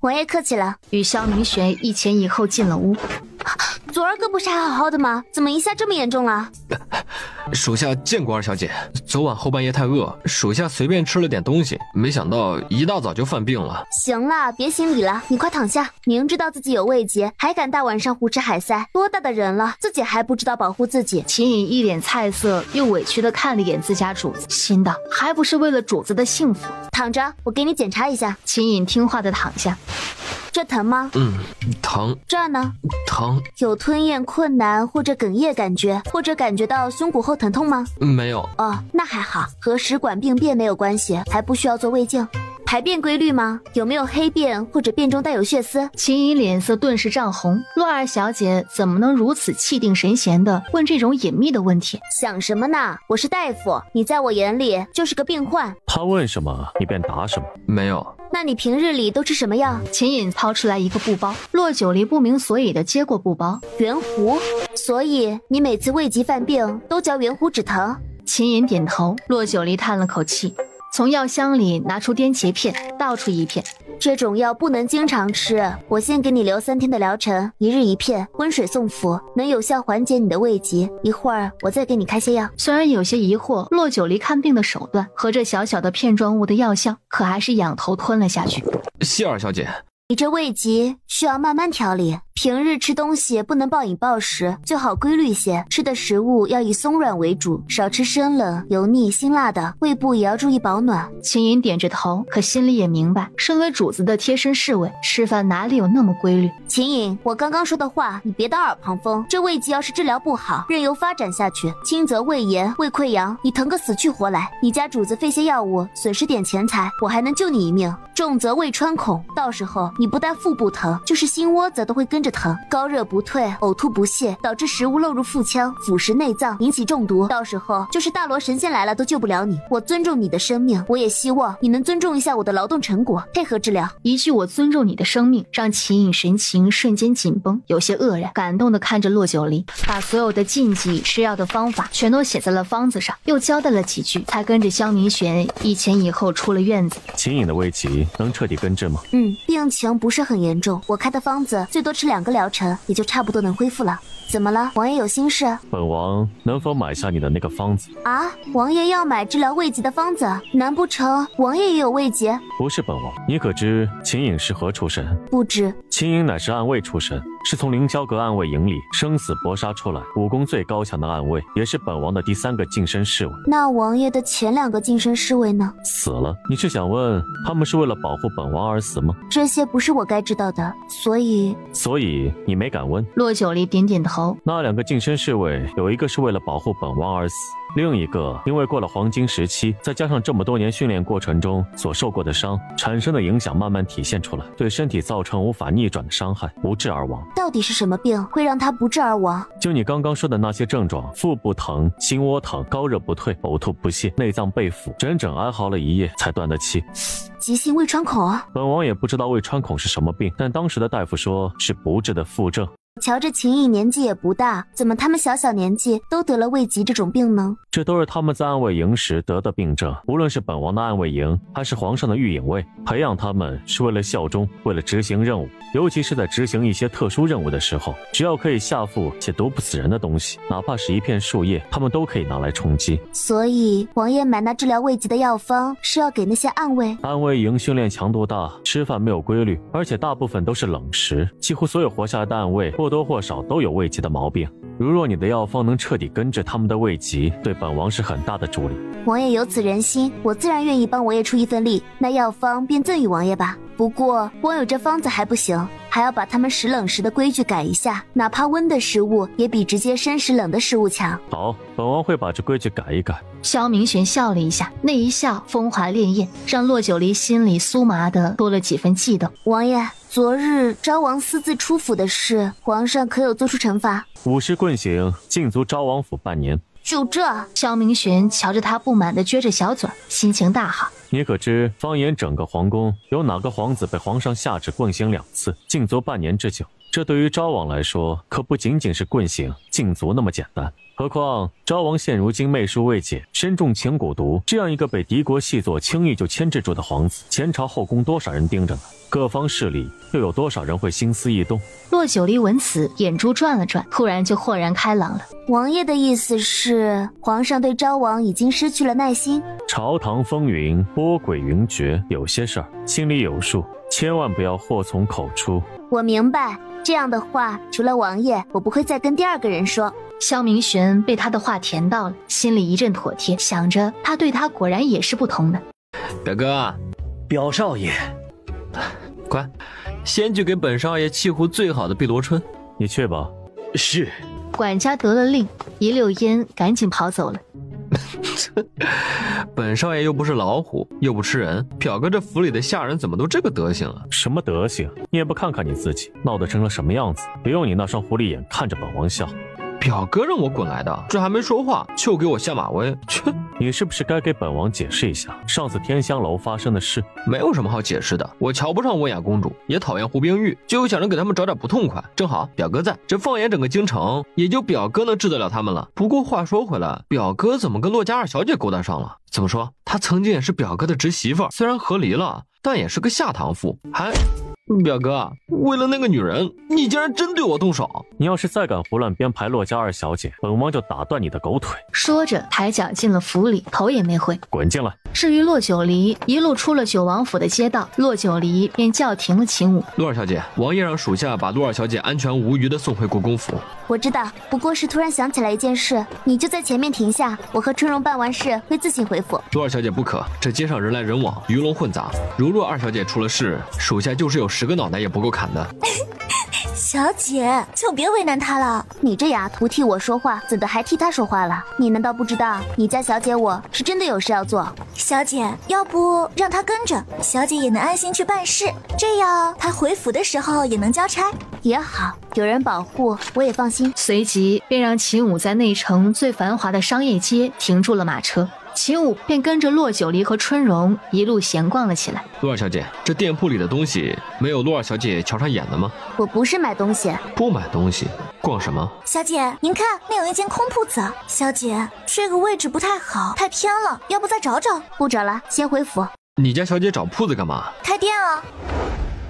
S4: 王爷客气了。
S1: 与萧明玄一前一后进了屋。
S4: 昨儿个不是还好好的吗？怎么一下这么严重了？
S2: 属下见过二小姐，昨晚后半夜太饿，属下随便吃了点东西，没想到一大早就犯病了。
S4: 行了，别行礼了，你快躺下。明知道自己有胃结，还敢大晚上胡吃海塞，多大的人了，自己还不知道保护自己。
S1: 秦颖一脸菜色，又委屈地看了一眼自家主子，心道还不是为了主子的幸福。
S4: 躺着，我给你检查一下。
S1: 秦颖听话地躺下。
S4: 这疼吗？
S2: 疼。
S4: 这儿呢？
S2: 疼。
S4: 有吞咽困难或者哽咽感觉，或者感觉到胸骨后疼痛吗？
S2: 没有。
S4: 哦，那还好，和食管病变没有关系，还不需要做胃镜。排便规律吗？有没有黑便或者便中带有血丝？
S1: 秦颖脸色顿时涨红，洛二小姐怎么能如此气定神闲地问这种隐秘的问题？
S4: 想什么呢？我是大夫，你在我眼里就是个病患。
S5: 他问什么你便答什么。
S2: 没有。
S4: 那你平日里都吃什么药？
S1: 秦颖掏出来一个布包，洛九离不明所以地接过布包。
S4: 圆弧，所以你每次胃疾犯病都嚼圆弧止疼？
S1: 秦颖点头。洛九离叹了口气，从药箱里拿出颠茄片，倒出一片。
S4: 这种药不能经常吃，我先给你留3天的疗程，1日1片，温水送服，能有效缓解你的胃疾。一会儿我再给你开些药。
S1: 虽然有些疑惑洛九离看病的手段和这小小的片状物的药效，可还是仰头吞了下去。
S2: 谢二小姐。
S4: 你这胃疾需要慢慢调理，平日吃东西不能暴饮暴食，最好规律些，吃的食物要以松软为主，少吃生冷、油腻、辛辣的，胃部也要注意保暖。
S1: 秦颖点着头，可心里也明白，身为主子的贴身侍卫，吃饭哪里有那么规律。
S4: 秦颖，我刚刚说的话你别当耳旁风，这胃疾要是治疗不好，任由发展下去，轻则胃炎、胃溃疡，你疼个死去活来，你家主子费些药物，损失点钱财，我还能救你一命。重则胃穿孔，到时候你不但腹部疼，就是心窝子都会跟着疼，高热不退，呕吐不泄，导致食物漏入腹腔，腐蚀内脏，引起中毒，到时候就是大罗神仙来了都救不了你。我尊重你的生命，我也希望你能尊重一下我的劳动成果，配合治疗。
S1: 一句我尊重你的生命，让秦颖神情瞬间紧绷，有些愕然，感动地看着洛九离，把所有的禁忌、吃药的方法全都写在了方子上，又交代了几句，才跟着萧明玄一前一后出了院子。
S5: 秦颖的胃疾能彻底根治吗？
S4: 病情不是很严重，我开的方子最多吃2个疗程，也就差不多能恢复了。怎么了，王爷有心事？
S5: 本王能否买下你的那个方子？
S4: 啊，王爷要买治疗胃疾的方子？难不成王爷也有胃疾？
S5: 不是本王，你可知秦颖是何出身？
S4: 不知。
S5: 秦颖乃是暗卫出身，是从凌霄阁暗卫营里生死搏杀出来，武功最高强的暗卫，也是本王的第3个晋升侍卫。
S4: 那王爷的前2个晋升侍卫呢？
S5: 死了。你是想问他们是为了保护本王而死吗？
S4: 这些不是我该知道的，所以
S5: 你没敢问？
S1: 洛九离点点头。
S5: 那2个晋升侍卫，有一个是为了保护本王而死，另一个因为过了黄金时期，再加上这么多年训练过程中所受过的伤，产生的影响慢慢体现出来，对身体造成无法逆转的伤害，不治而亡。
S4: 到底是什么病会让他不治而亡？
S5: 就你刚刚说的那些症状，腹部疼、心窝疼、高热不退、呕吐不泄、内脏被腐，整整哀嚎了1夜才断得气。
S4: 急性胃穿孔啊！
S5: 本王也不知道胃穿孔是什么病，但当时的大夫说是不治的腹症。
S4: 瞧着秦颖年纪也不大，怎么他们小年纪都得了胃疾这种病呢？
S5: 这都是他们在暗卫营时得的病症。无论是本王的暗卫营，还是皇上的御影卫，培养他们是为了效忠，为了执行任务。尤其是在执行一些特殊任务的时候，只要可以下腹且毒不死人的东西，哪怕是一片树叶，他们都可以拿来充饥。
S4: 所以王爷买那治疗胃疾的药方是要给那些暗卫？
S5: 暗卫营训练强度大，吃饭没有规律，而且大部分都是冷食，几乎所有活下来的暗卫或多或少都有胃疾的毛病。如若你的药方能彻底根治他们的胃疾，对本王是很大的助力。
S4: 王爷有此仁心，我自然愿意帮王爷出一份力，那药方便赠与王爷吧。不过光有这方子还不行，还要把他们食冷食的规矩改一下，哪怕温的食物也比直接生食冷的食物强。
S5: 好，本王会把这规矩改一改。
S1: 萧明玄笑了一下，那一笑风华潋滟，让洛九离心里酥麻的多了几分悸动。
S4: 王爷，昨日昭王私自出府的事，皇上可有做出惩罚
S5: ？50棍刑，禁足昭王府半年。
S4: 就这？
S1: 萧明玄瞧着他不满地撅着小嘴，心情大好。
S5: 你可知方圆整个皇宫有哪个皇子被皇上下旨棍刑2次，禁足半年之久？这对于昭王来说，可不仅仅是棍刑、禁足那么简单。何况昭王现如今媚术未解，身中情蛊毒，这样一个被敌国细作轻易就牵制住的皇子，前朝后宫多少人盯着呢？各方势力又有多少人会心思异动？
S1: 骆九离闻此，眼珠转了转，突然就豁然开朗了。
S4: 王爷的意思是，皇上对昭王已经失去了耐心？
S5: 朝堂风云，波诡云谲，有些事儿心里有数，千万不要祸从口出。
S4: 我明白，这样的话，除了王爷，我不会再跟第二个人说。
S1: 萧明玄被他的话甜到了，心里一阵妥帖，想着他对他果然也是不同的。
S2: 表哥，
S6: 表少爷，
S2: 快，先去给本少爷沏壶最好的碧螺春。
S5: 你去吧。
S6: 是。
S1: 管家得了令，一溜烟赶紧跑走了。
S2: 本少爷又不是老虎，又不吃人，表哥这府里的下人怎么都这个德行啊？
S5: 什么德行？你也不看看你自己，闹得成了什么样子？别用你那双狐狸眼看着本王笑。
S2: 表哥让我滚来的，这还没说话就给我下马威，去！
S5: 你是不是该给本王解释一下上次天香楼发生的事？
S2: 没有什么好解释的，我瞧不上温雅公主，也讨厌胡冰玉，就想着给他们找点不痛快。正好表哥在，这放眼整个京城，也就表哥能治得了他们了。不过话说回来，表哥怎么跟洛家二小姐勾搭上了？怎么说？她曾经也是表哥的侄媳妇，虽然和离了，但也是个下堂妇，还……表哥，为了那个女人，你竟然真对我动手！
S5: 你要是再敢胡乱编排洛家二小姐，本王就打断你的狗腿！
S1: 说着，抬脚进了府里，头也没回。
S5: 滚进来！
S1: 至于骆九离，一路出了九王府的街道，骆九离便叫停了秦武。
S2: 陆二小姐，王爷让属下把陆二小姐安全无虞的送回国公府。
S4: 我知道，不过是突然想起来一件事，你就在前面停下，我和春荣办完事会自行回府。
S2: 陆二小姐不可，这街上人来人往，鱼龙混杂，如若二小姐出了事，属下就是有10个脑袋也不够砍的。
S9: 小姐，就别为难他了。
S4: 你这哑图替我说话，怎的还替他说话了？你难道不知道，你家小姐我是真的有事要做？
S9: 小姐，要不让他跟着，小姐也能安心去办事，这样他回府的时候也能交差。
S4: 也好，有人保护，我也放心。
S1: 随即便让秦武在内城最繁华的商业街停住了马车。秦武便跟着骆九离和春荣一路闲逛了起来。
S2: 陆二小姐，这店铺里的东西没有陆二小姐瞧上眼的吗？
S4: 我不是买东西。
S2: 不买东西，逛什么？
S9: 小姐，您看那有一间空铺子。小姐，这个位置不太好，太偏了，要不再找找？
S4: 不找了，先回府。
S2: 你家小姐找铺子干嘛？
S9: 开店啊。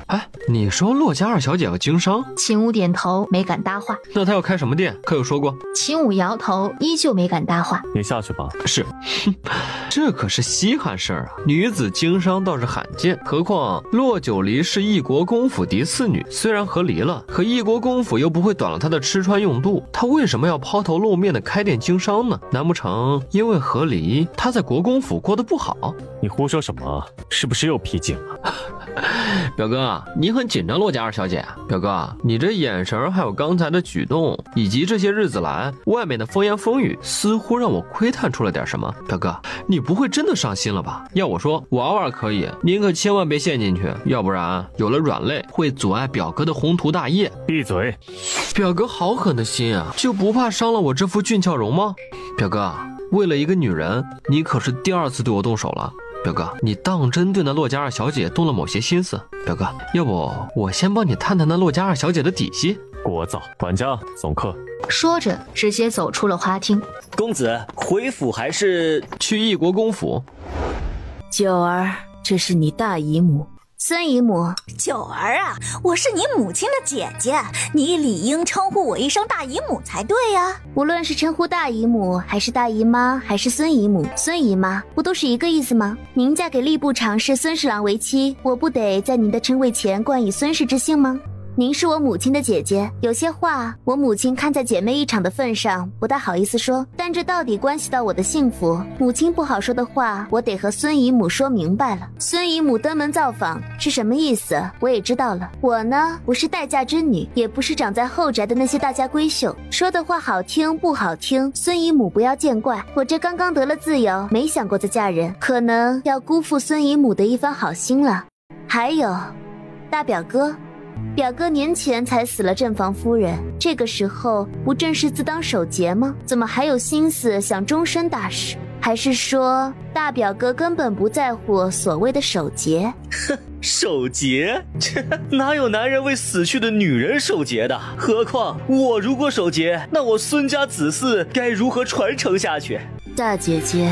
S2: 哎，你说洛家二小姐要经商？
S1: 秦武点头，没敢搭话。
S2: 那她要开什么店？可有说过？
S1: 秦武摇头，依旧没敢搭话。
S5: 你下去吧。
S2: 是，这可是稀罕事儿啊！女子经商倒是罕见，何况骆九离是义国公府嫡次女，虽然和离了，可义国公府又不会短了她的吃穿用度，她为什么要抛头露面的开店经商呢？难不成因为和离，她在国公府过得不好？
S5: 你胡说什么？是不是又批警了？
S2: 表哥，你很紧张洛家二小姐。表哥，你这眼神还有刚才的举动，以及这些日子来外面的风言风语，似乎让我窥探出了点什么。表哥，你不会真的上心了吧？要我说，玩玩可以，您可千万别陷进去，要不然有了软肋，会阻碍表哥的宏图大业。
S5: 闭嘴！
S2: 表哥好狠的心啊，就不怕伤了我这副俊俏容吗？表哥，为了一个女人，你可是第2次对我动手了。表哥，你当真对那洛家二小姐动了某些心思？表哥，要不我先帮你探探那洛家二小姐的底细。
S5: 聒噪！管家送客。
S1: 说着，直接走出了花厅。
S6: 公子回府还是
S2: 去义国公府？
S13: 九儿，这是你大姨母。
S4: 孙姨母。
S9: 九儿啊，我是你母亲的姐姐，你理应称呼我一声大姨母才对呀。
S4: 无论是称呼大姨母，还是大姨妈，还是孙姨母、孙姨妈，不都是一个意思吗？您嫁给吏部常侍孙侍郎为妻，我不得在您的称谓前冠以孙氏之姓吗？您是我母亲的姐姐，有些话我母亲看在姐妹一场的份上，不大好意思说，但这到底关系到我的幸福，母亲不好说的话，我得和孙姨母说明白了。孙姨母登门造访是什么意思，我也知道了。我呢，不是待嫁之女，也不是长在后宅的那些大家闺秀，说的话好听不好听，孙姨母不要见怪。我这刚刚得了自由，没想过再嫁人，可能要辜负孙姨母的一番好心了。还有，大表哥。表哥年前才死了正房夫人，这个时候不正是自当守节吗？怎么还有心思想终身大事？还是说大表哥根本不在乎所谓的守节？
S6: 哼，守节？这哪有男人为死去的女人守节的？何况我如果守节，那我孙家子嗣该如何传承下去？
S13: 大姐姐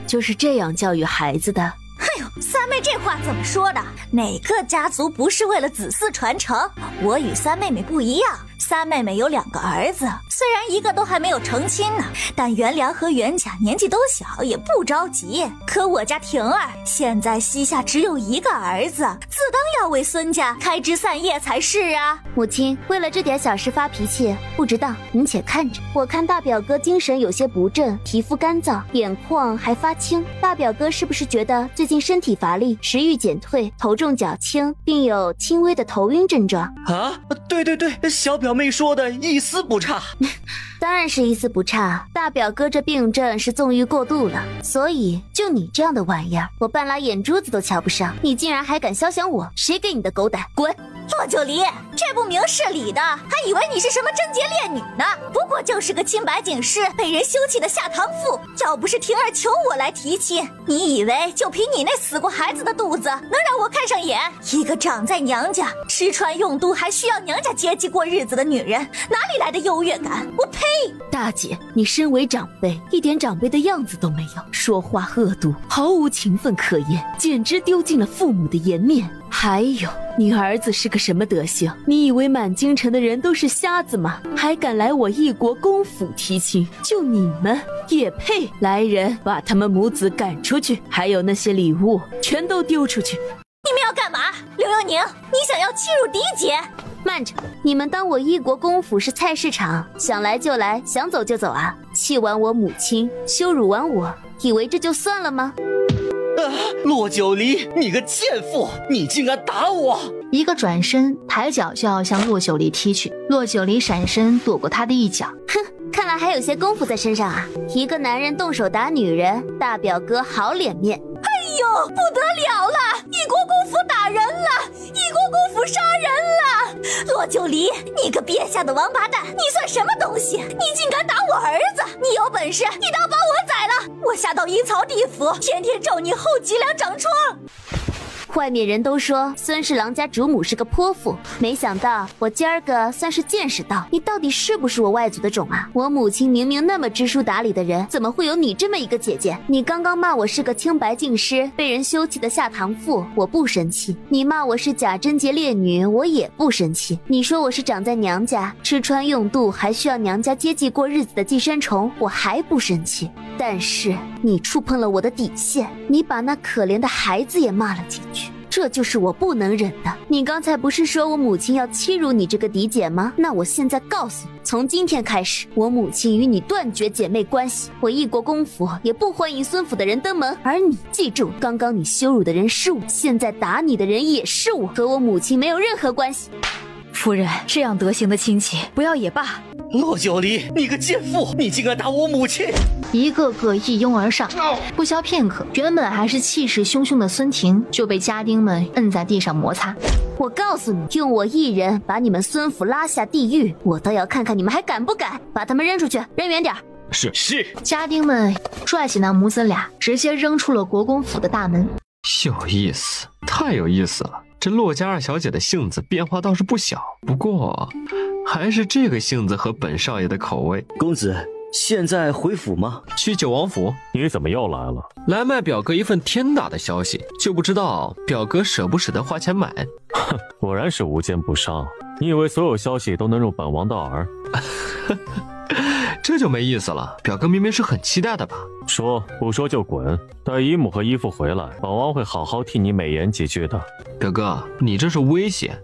S13: 就是这样教育孩子的。
S9: 哎呦，三妹这话怎么说的？哪个家族不是为了子嗣传承？我与三妹妹不一样，三妹妹有2个儿子，虽然一个都还没有成亲呢，但元良和元甲年纪都小，也不着急。可我家婷儿现在膝下只有1个儿子，自当要为孙家开枝散叶才是啊！
S4: 母亲为了这点小事发脾气，不值当，您且看着。我看大表哥精神有些不振，皮肤干燥，眼眶还发青。大表哥是不是觉得最近身体乏力，食欲减退，头重脚轻，并有轻微的头晕症状？
S6: 啊，对对对，小表妹说的一丝不差。
S4: 当然是一丝不差，大表哥这病症是纵欲过度了，所以就你这样的玩意儿，我半拉眼珠子都瞧不上，你竟然还敢肖想我，谁给你的狗胆？滚！
S9: 洛九离，这不明事理的，还以为你是什么贞洁烈女呢，不过就是个清白警示被人休弃的下堂妇。要不是婷儿求我来提亲，你以为就凭你那死过孩子的肚子能让我看上眼？一个长在娘家，吃穿用度还需要娘家接济过日子的女人，哪里来的优越感？我呸！
S13: 大姐，你身为长辈，一点长辈的样子都没有，说话恶毒，毫无情分可言，简直丢尽了父母的颜面。还有，你儿子是个什么德行？你以为满京城的人都是瞎子吗？还敢来我一国公府提亲？就你们也配？来人，把他们母子赶出去，还有那些礼物全都丢出去。
S9: 你们要干嘛？刘幼宁，你想要欺辱嫡姐？
S4: 慢着，你们当我一国公府是菜市场，想来就来，想走就走啊？气完我母亲，羞辱完我，以为这就算了吗？
S6: 洛九离，你个贱妇，你竟敢打我！
S1: 一个转身，抬脚就要向洛九离踢去。洛九离闪身躲过他的一脚。
S4: 哼，看来还有些功夫在身上啊！一个男人动手打女人，大表哥好脸面。
S9: 哎呦，不得了了！一国公府打人了，一国公府杀人了！洛九离，你个憋下的王八蛋，你算什么东西？你竟敢打我儿子！你有本事，一刀把我宰了，我下到阴曹地府，天天咒你后脊梁长疮。
S4: 外面人都说孙侍郎家主母是个泼妇，没想到我今儿个算是见识到你到底是不是我外祖的种啊！我母亲明明那么知书达理的人，怎么会有你这么一个姐姐？你刚刚骂我是个清白净尸、被人休弃的下堂妇，我不生气；你骂我是假贞洁烈女，我也不生气；你说我是长在娘家，吃穿用度还需要娘家接济过日子的寄生虫，我还不生气。但是你触碰了我的底线，你把那可怜的孩子也骂了几句，这就是我不能忍的。你刚才不是说我母亲要欺辱你这个嫡姐吗？那我现在告诉你，从今天开始，我母亲与你断绝姐妹关系，我一国公府也不欢迎孙府的人登门。而你记住，刚刚你羞辱的人是我，现在打你的人也是我，和我母亲没有任何关系。
S12: 夫人，这样德行的亲戚不要也罢。
S6: 洛九离，你个贱妇，你竟敢打我母亲！
S1: 一个个一拥而上，不消片刻，原本还是气势汹汹的孙婷就被家丁们摁在地上摩擦。
S4: 我告诉你，用我一人把你们孙府拉下地狱，我倒要看看你们还敢不敢！把他们扔出去，扔远点。
S2: 是。
S1: 家丁们拽起那母子俩，直接扔出了国公府的大门。
S2: 有意思，太有意思了。这洛家二小姐的性子变化倒是不小，不过还是这个性子合本少爷的口味。
S6: 公子现在回府吗？
S2: 去九王府。
S5: 你怎么又来了？
S2: 来卖表哥一份天大的消息，就不知道表哥舍不舍得花钱买。
S5: 哼，果然是无奸不商。你以为所有消息都能入本王的耳？
S2: 这就没意思了。表哥明明是很期待的吧？
S5: 说不说就滚。待姨母和姨父回来，本王会好好替你美言几句的。
S2: 表哥，你这是威胁。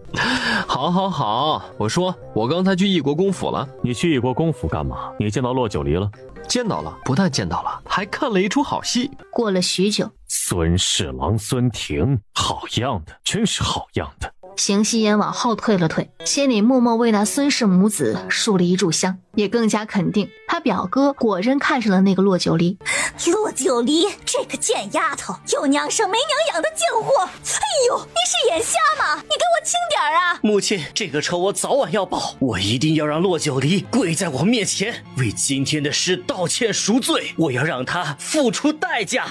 S2: 好，我说我刚才去一国公府了。
S5: 你去一国公府干嘛？你见到洛九离了？
S2: 见到了，不但见到了，还看了一出好戏。
S1: 过了许久，
S5: 孙侍郎孙婷，好样的，真是好样的。
S1: 邢夕颜往后退了退，心里默默为那孙氏母子树了一炷香，也更加肯定他表哥果真看上了那个骆九离。
S9: 骆九离这个贱丫头，有娘生没娘养的贱货！哎呦，你是眼瞎吗？你给我轻点啊！
S6: 母亲，这个仇我早晚要报，我一定要让骆九离跪在我面前，为今天的事道歉赎罪，我要让他付出代价。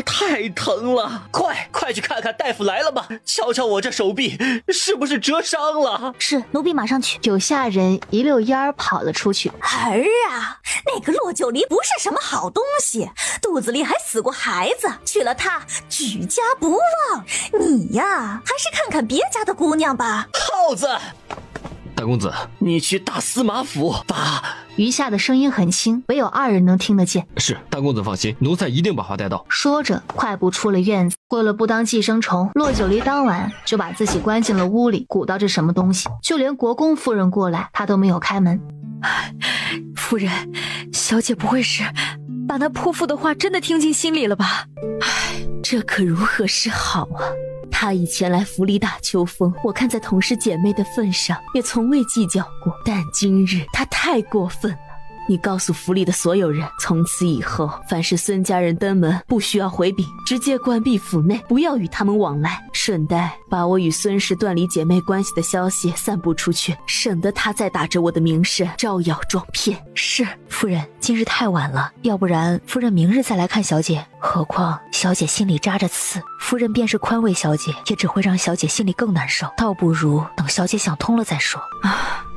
S6: 太疼了！快去看看大夫来了吗？瞧瞧我这手臂是不是折伤了？
S9: 是，奴婢马上去。
S1: 有下人一溜烟儿跑了出去。
S9: 儿啊，那个骆九离不是什么好东西，肚子里还死过孩子，娶了她举家不忘。你呀，还是看看别家的姑娘吧。
S6: 耗子，
S2: 大公子，
S6: 你去大司马府把……
S1: 余下的声音很轻，唯有二人能听得见。
S2: 是，大公子放心，奴才一定把话带到。
S1: 说着，快步出了院子。为了不当寄生虫，骆九离当晚就把自己关进了屋里，鼓捣着什么东西。就连国公夫人过来，他都没有开门。
S12: 夫人，小姐不会是把那泼妇的话真的听进心里了吧？
S13: 这可如何是好啊？他以前来府里打秋风，我看在同是姐妹的份上，也从未计较过。但今日他太过分了。你告诉府里的所有人，从此以后，凡是孙家人登门，不需要回禀，直接关闭府内，不要与他们往来。顺带把我与孙氏断离姐妹关系的消息散布出去，省得他再打着我的名声招摇撞骗。
S12: 是，夫人，今日太晚了，要不然夫人明日再来看小姐。何况小姐心里扎着刺，夫人便是宽慰小姐，也只会让小姐心里更难受。倒不如等小姐想通了再说。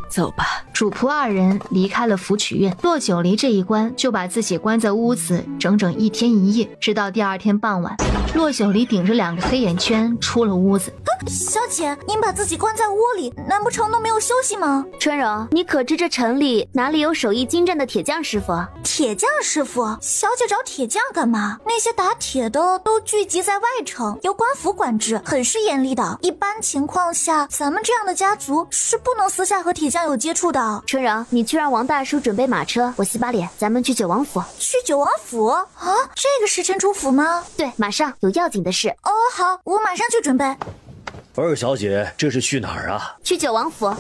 S13: 走吧。
S1: 主仆二人离开了福曲院，骆九离这一关就把自己关在屋子整整1天1夜，直到第2天傍晚，骆九离顶着2个黑眼圈出了屋子。
S9: 小姐，您把自己关在屋里，难不成都没有休息吗？
S4: 春柔，你可知这城里哪里有手艺精湛的铁匠师傅？
S9: 铁匠师傅？小姐找铁匠干嘛？那些打铁的都聚集在外城，由官府管制，很是严厉的。一般情况下，咱们这样的家族是不能私下和铁匠有接触的。
S4: 春柔，你去让王大叔准备马车，我洗把脸，咱们去九王府。
S9: 去九王府啊？这个时辰出府吗？
S4: 对，马上有要紧的事。
S9: 哦，好，我马上去准备。
S6: 二小姐，这是去哪儿啊？
S4: 去九王府。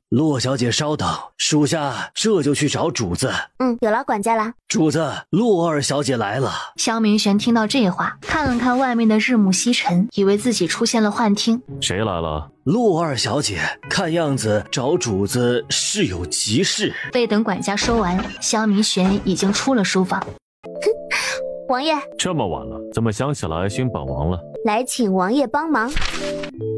S6: 骆小姐稍等，属下这就去找主子。
S4: 有劳管家啦。
S6: 主子，骆二小姐来了。
S1: 萧明玄听到这话，看了看外面的日暮西沉，以为自己出现了幻听。
S5: 谁来了？
S6: 骆二小姐，看样子找主子是有急事。
S1: 未等管家说完，萧明玄已经出了书房。
S4: 王爷，
S5: 这么晚了，怎么想起来寻本王了？
S4: 来请王爷帮忙。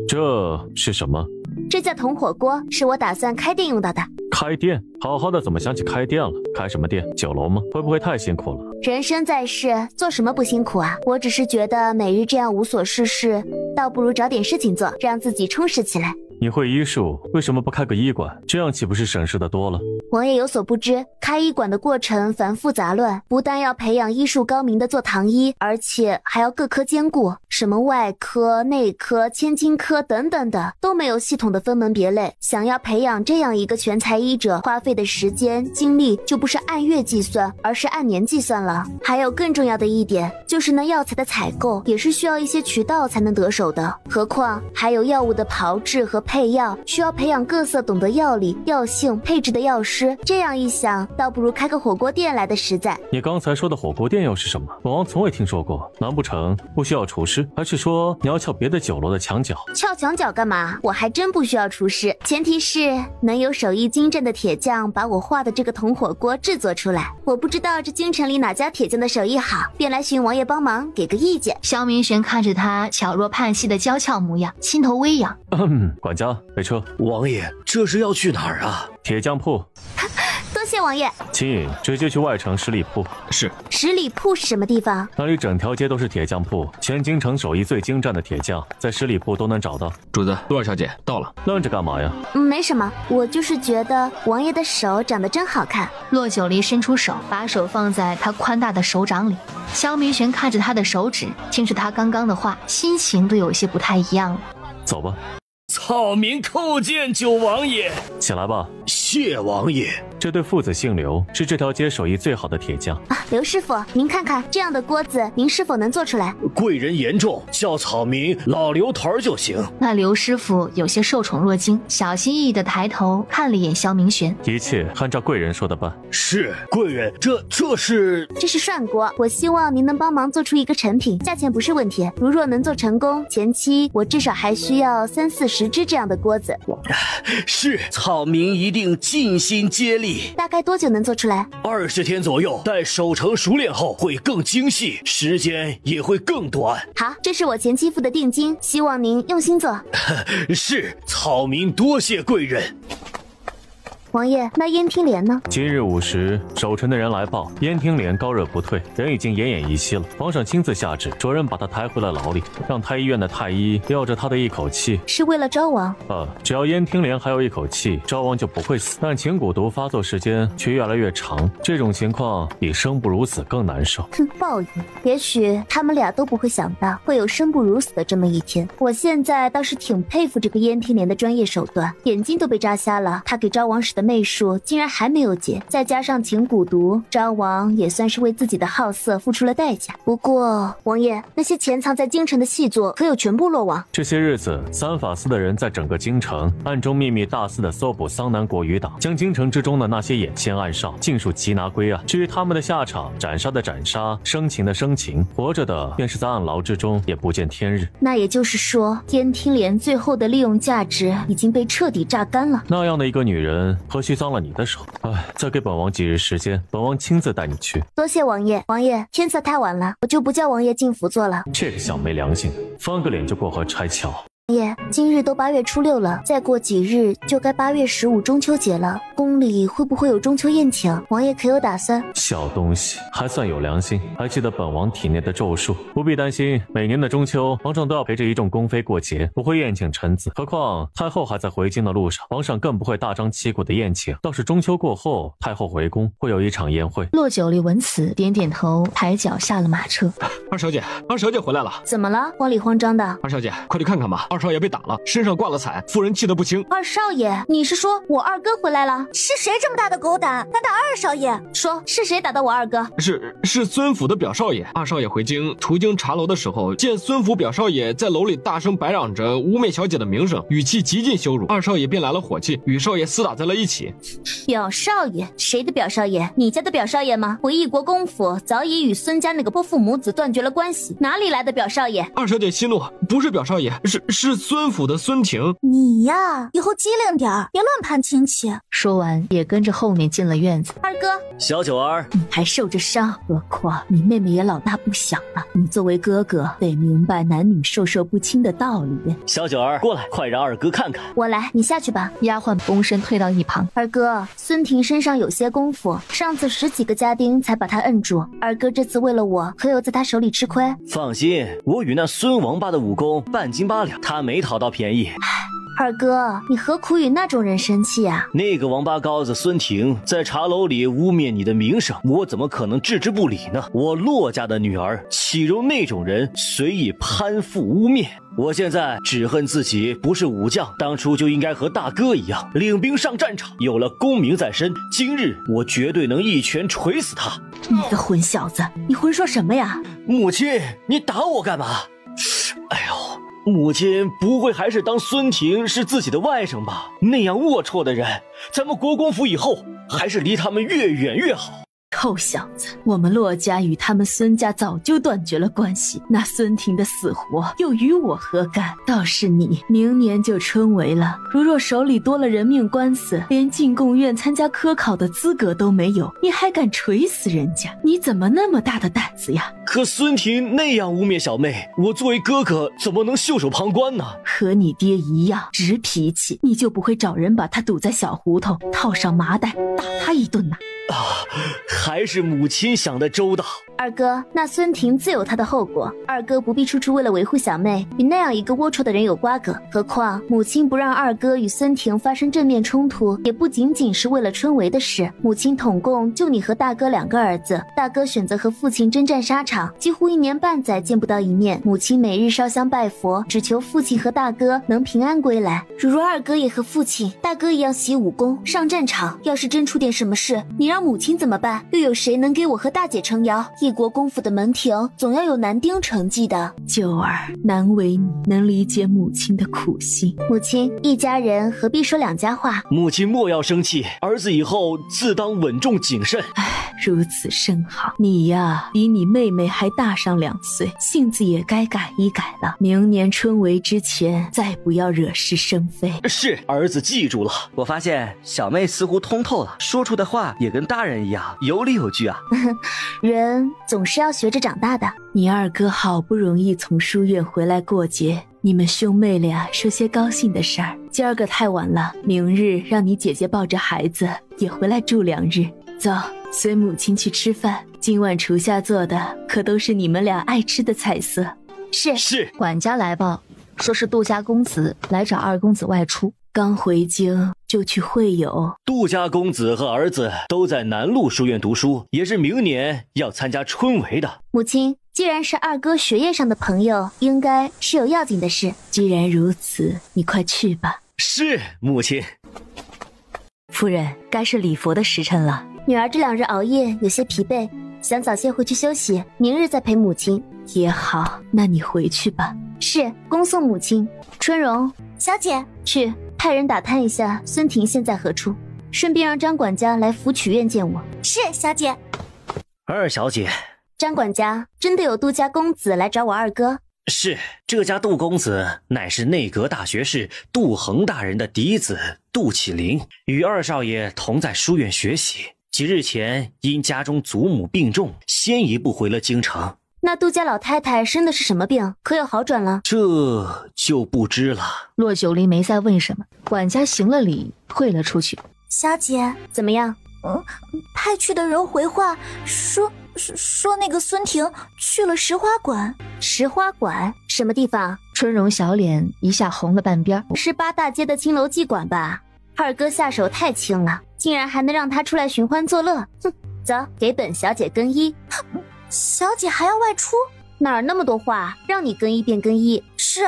S5: 这是什么？
S4: 这叫铜火锅，是我打算开店用到的。
S5: 开店？好好的怎么想起开店了？开什么店？酒楼吗？会不会太辛苦了？
S4: 人生在世，做什么不辛苦啊？我只是觉得每日这样无所事事，倒不如找点事情做，让自己充实起来。
S5: 你会医术，为什么不开个医馆？这样岂不是省事的多了？
S4: 王爷有所不知，开医馆的过程繁复杂乱，不但要培养医术高明的做堂医，而且还要各科兼顾，什么外科、内科、千金科等等的，都没有系统的分门别类。想要培养这样一个全才医者，花费的时间精力就不是按月计算，而是按年计算了。还有更重要的一点，就是那药材的采购也是需要一些渠道才能得手的，何况还有药物的炮制和配药，需要培养各色懂得药理、药性、配置的药师。这样一想，倒不如开个火锅店来的实在。
S5: 你刚才说的火锅店又是什么？本王从未听说过。难不成不需要厨师？还是说你要撬别的酒楼的墙角？
S4: 撬墙角干嘛？我还真不需要厨师，前提是能有手艺精湛的铁匠把我画的这个铜火锅制作出来。我不知道这京城里哪家铁匠的手艺好，便来寻王爷帮忙，给个意见。
S1: 萧明玄看着他巧若盼兮的娇俏模样，心头微痒。
S5: 管家，备车。
S6: 王爷，这是要去哪儿啊？
S5: 铁匠铺。
S4: 多谢王爷。
S5: 秦颖，直接去外城十里铺。
S2: 是。
S4: 十里铺是什么地方？
S5: 那里整条街都是铁匠铺，全京城手艺最精湛的铁匠，在十里铺都能找到。
S2: 主子，陆二小姐到了。
S5: 愣着干嘛呀？
S4: 没什么，我就是觉得王爷的手长得真好看。
S1: 骆九离伸出手，把手放在他宽大的手掌里。萧明玄看着他的手指，听着他刚刚的话，心情都有些不太一样了。
S5: 走吧。
S11: 草民叩见九王爷。
S5: 起来吧。
S6: 小谢王爷。
S5: 这对父子姓刘，是这条街手艺最好的铁匠
S4: 啊。刘师傅，您看看这样的锅子，您是否能做出来？
S6: 贵人言重，叫草民老刘头就行。
S1: 那刘师傅有些受宠若惊，小心翼翼地抬头看了一眼萧明玄。
S5: 一切按照贵人说的办。
S6: 是贵人，这是
S4: 涮锅，我希望您能帮忙做出一个成品，价钱不是问题。如若能做成功，前期我至少还需要30-40只这样的锅子。
S6: 是，草民一定尽心接力。
S4: 大概多久能做出来
S6: ？20天左右，待手成熟练后会更精细，时间也会更短。
S4: 好，这是我前期付的定金，希望您用心做。
S6: 是，草民多谢贵人。
S4: 王爷，那燕听莲呢？
S5: 今日午时，守城的人来报，燕听莲高热不退，人已经奄奄一息了。皇上亲自下旨，着人把他抬回了牢里，让太医院的太医吊着他的一口气，
S4: 是为了昭王。
S5: 只要燕听莲还有一口气，昭王就不会死。但情蛊毒发作时间却越来越长，这种情况比生不如死更难受。
S4: 哼，报应。也许他们俩都不会想到会有生不如死的这么一天。我现在倒是挺佩服这个燕听莲的专业手段，眼睛都被扎瞎了，他给昭王使的媚术竟然还没有解，再加上情蛊毒，昭王也算是为自己的好色付出了代价。不过王爷，那些潜藏在京城的细作可有全部落网？
S5: 这些日子，三法司的人在整个京城暗中秘密大肆的搜捕桑南国余党，将京城之中的那些眼线暗哨尽数缉拿归案。至于他们的下场，斩杀的斩杀，生擒的生擒，活着的便是在暗牢之中也不见天日。
S4: 那也就是说，燕听莲最后的利用价值已经被彻底榨干了。
S5: 那样的一个女人，何须脏了你的手？再给本王几日时间，本王亲自带你去。
S4: 多谢王爷。王爷，天色太晚了，我就不叫王爷进府坐了。
S5: 这个小没良心的，翻个脸就过河拆桥。
S4: 王爷，今日都8月初6了，再过几日就该8月15中秋节了，宫里会不会有中秋宴请？王爷可有打算？
S5: 小东西还算有良心，还记得本王体内的咒术，不必担心。每年的中秋，皇上都要陪着一众宫妃过节，不会宴请臣子。何况太后还在回京的路上，皇上更不会大张旗鼓的宴请。倒是中秋过后，太后回宫会有一场宴会。
S1: 骆九丽闻此，点点头，抬脚下了马车。
S7: 二小姐回来了。
S4: 怎么了？慌里慌张的。
S7: 二小姐，快去看看吧，二少爷被打了，身上挂了彩，夫人气得不轻。
S4: 二少爷，你是说我二哥回来了？
S9: 是谁这么大的狗胆，敢打二少爷？
S4: 说是谁打的我二哥？
S7: 是孙府的表少爷。二少爷回京途经茶楼的时候，见孙府表少爷在楼里大声白嚷着污蔑小姐的名声，语气极尽羞辱，二少爷便来了火气，与少爷厮打在了一起。
S4: 表少爷？谁的表少爷？你家的表少爷吗？我义国公府早已与孙家那个泼妇母子断绝了关系，哪里来的表少爷？
S7: 二小姐息怒，不是表少爷，是孙府的孙婷。
S9: 你呀，以后机灵点儿，别乱攀亲戚。
S1: 说完也跟着后面进了院子。
S4: 二哥，
S6: 小九儿，
S13: 你还受着伤，何况你妹妹也老大不小了，你作为哥哥得明白男女授受不亲的道理。
S6: 小九儿，过来，快让二哥看看。
S4: 我来，你下去吧。
S1: 丫鬟躬身退到一旁。
S4: 二哥，孙婷身上有些功夫，上次10几个家丁才把她摁住，二哥这次为了我，可有在她手里吃亏？
S6: 放心，我与那孙王八的武功半斤八两，他没讨到便宜。
S4: 二哥，你何苦与那种人生气啊？
S6: 那个王八羔子孙婷在茶楼里污蔑你的名声，我怎么可能置之不理呢？我骆家的女儿岂容那种人随意攀附污蔑？我现在只恨自己不是武将，当初就应该和大哥一样领兵上战场，有了功名在身，今日我绝对能一拳锤死他。
S13: 你个混小子，你混说什么呀？
S6: 母亲，你打我干嘛？哎呦，母亲不会还是当孙婷是自己的外甥吧？那样龌龊的人，咱们国公府以后还是离他们越远越好。
S13: 臭小子，我们骆家与他们孙家早就断绝了关系，那孙婷的死活又与我何干？倒是你，明年就春闱了，如若手里多了人命官司，连进贡院参加科考的资格都没有，你还敢锤死人家？你怎么那么大的胆子呀？
S6: 可孙婷那样污蔑小妹，我作为哥哥怎么能袖手旁观呢？
S13: 和你爹一样直脾气，你就不会找人把他堵在小胡同，套上麻袋打他一顿呐？
S6: 还是母亲想的周到。
S4: 二哥，那孙婷自有她的后果，二哥不必处处为了维护小妹与那样一个龌龊的人有瓜葛。何况母亲不让二哥与孙婷发生正面冲突，也不仅仅是为了春闱的事。母亲统共就你和大哥2个儿子，大哥选择和父亲征战沙场，几乎1年半载见不到一面。母亲每日烧香拜佛，只求父亲和大哥能平安归来。如若二哥也和父亲、大哥一样习武功上战场，要是真出点什么事，你让母亲怎么办？又有谁能给我和大姐撑腰？一国公府的门庭总要有男丁承继的。
S13: 九儿，难为你能理解母亲的苦心。
S4: 母亲，一家人何必说2家话？
S6: 母亲莫要生气，儿子以后自当稳重谨慎。
S13: 如此甚好。你呀，比你妹妹还大上2岁，性子也该改一改了。明年春闱之前，再不要惹是生非。
S6: 是，儿子记住了。
S10: 我发现小妹似乎通透了，说出的话也跟大人一样有理有据啊。
S4: 人总是要学着长大的。
S13: 你二哥好不容易从书院回来过节，你们兄妹俩说些高兴的事儿。今儿个太晚了，明日让你姐姐抱着孩子也回来住2日。走，随母亲去吃饭。今晚厨下做的可都是你们俩爱吃的菜色。
S4: 是。
S1: 管家来报，说是杜家公子来找二公子外出，
S13: 刚回京就去会友。
S6: 杜家公子和儿子都在南路书院读书，也是明年要参加春闱的。
S4: 母亲，既然是二哥学业上的朋友，应该是有要紧的事。
S13: 既然如此，你快去吧。
S6: 是，母亲。
S12: 夫人，该是礼佛的时辰了。
S4: 女儿这2日熬夜，有些疲惫，想早些回去休息，明日再陪母亲。
S13: 也好，那你回去吧。
S4: 是，恭送母亲。春荣，
S9: 小姐，
S4: 去派人打探一下孙婷现在何处，顺便让张管家来府曲院见我。
S9: 是，小姐。
S10: 二小姐，
S4: 张管家，真的有杜家公子来找我二哥？
S6: 是，这家杜公子乃是内阁大学士杜衡大人的嫡子杜启林，与二少爷同在书院学习。几日前因家中祖母病重，先一步回了京城。
S4: 那杜家老太太生的是什么病？可有好转了？
S6: 这就不知了。
S1: 骆九龄没再问什么，管家行了礼，退了出去。
S9: 小姐，
S4: 怎么样？
S9: 派去的人回话说那个孙婷去了石花馆。
S4: 石花馆什么地方？
S1: 春荣小脸一下红了半边。
S4: 是8大街的青楼妓馆吧？二哥下手太轻了，竟然还能让他出来寻欢作乐。哼，走，给本小姐更衣。
S9: 小姐还要外出？
S4: 哪儿那么多话，让你更衣便更衣。
S9: 是。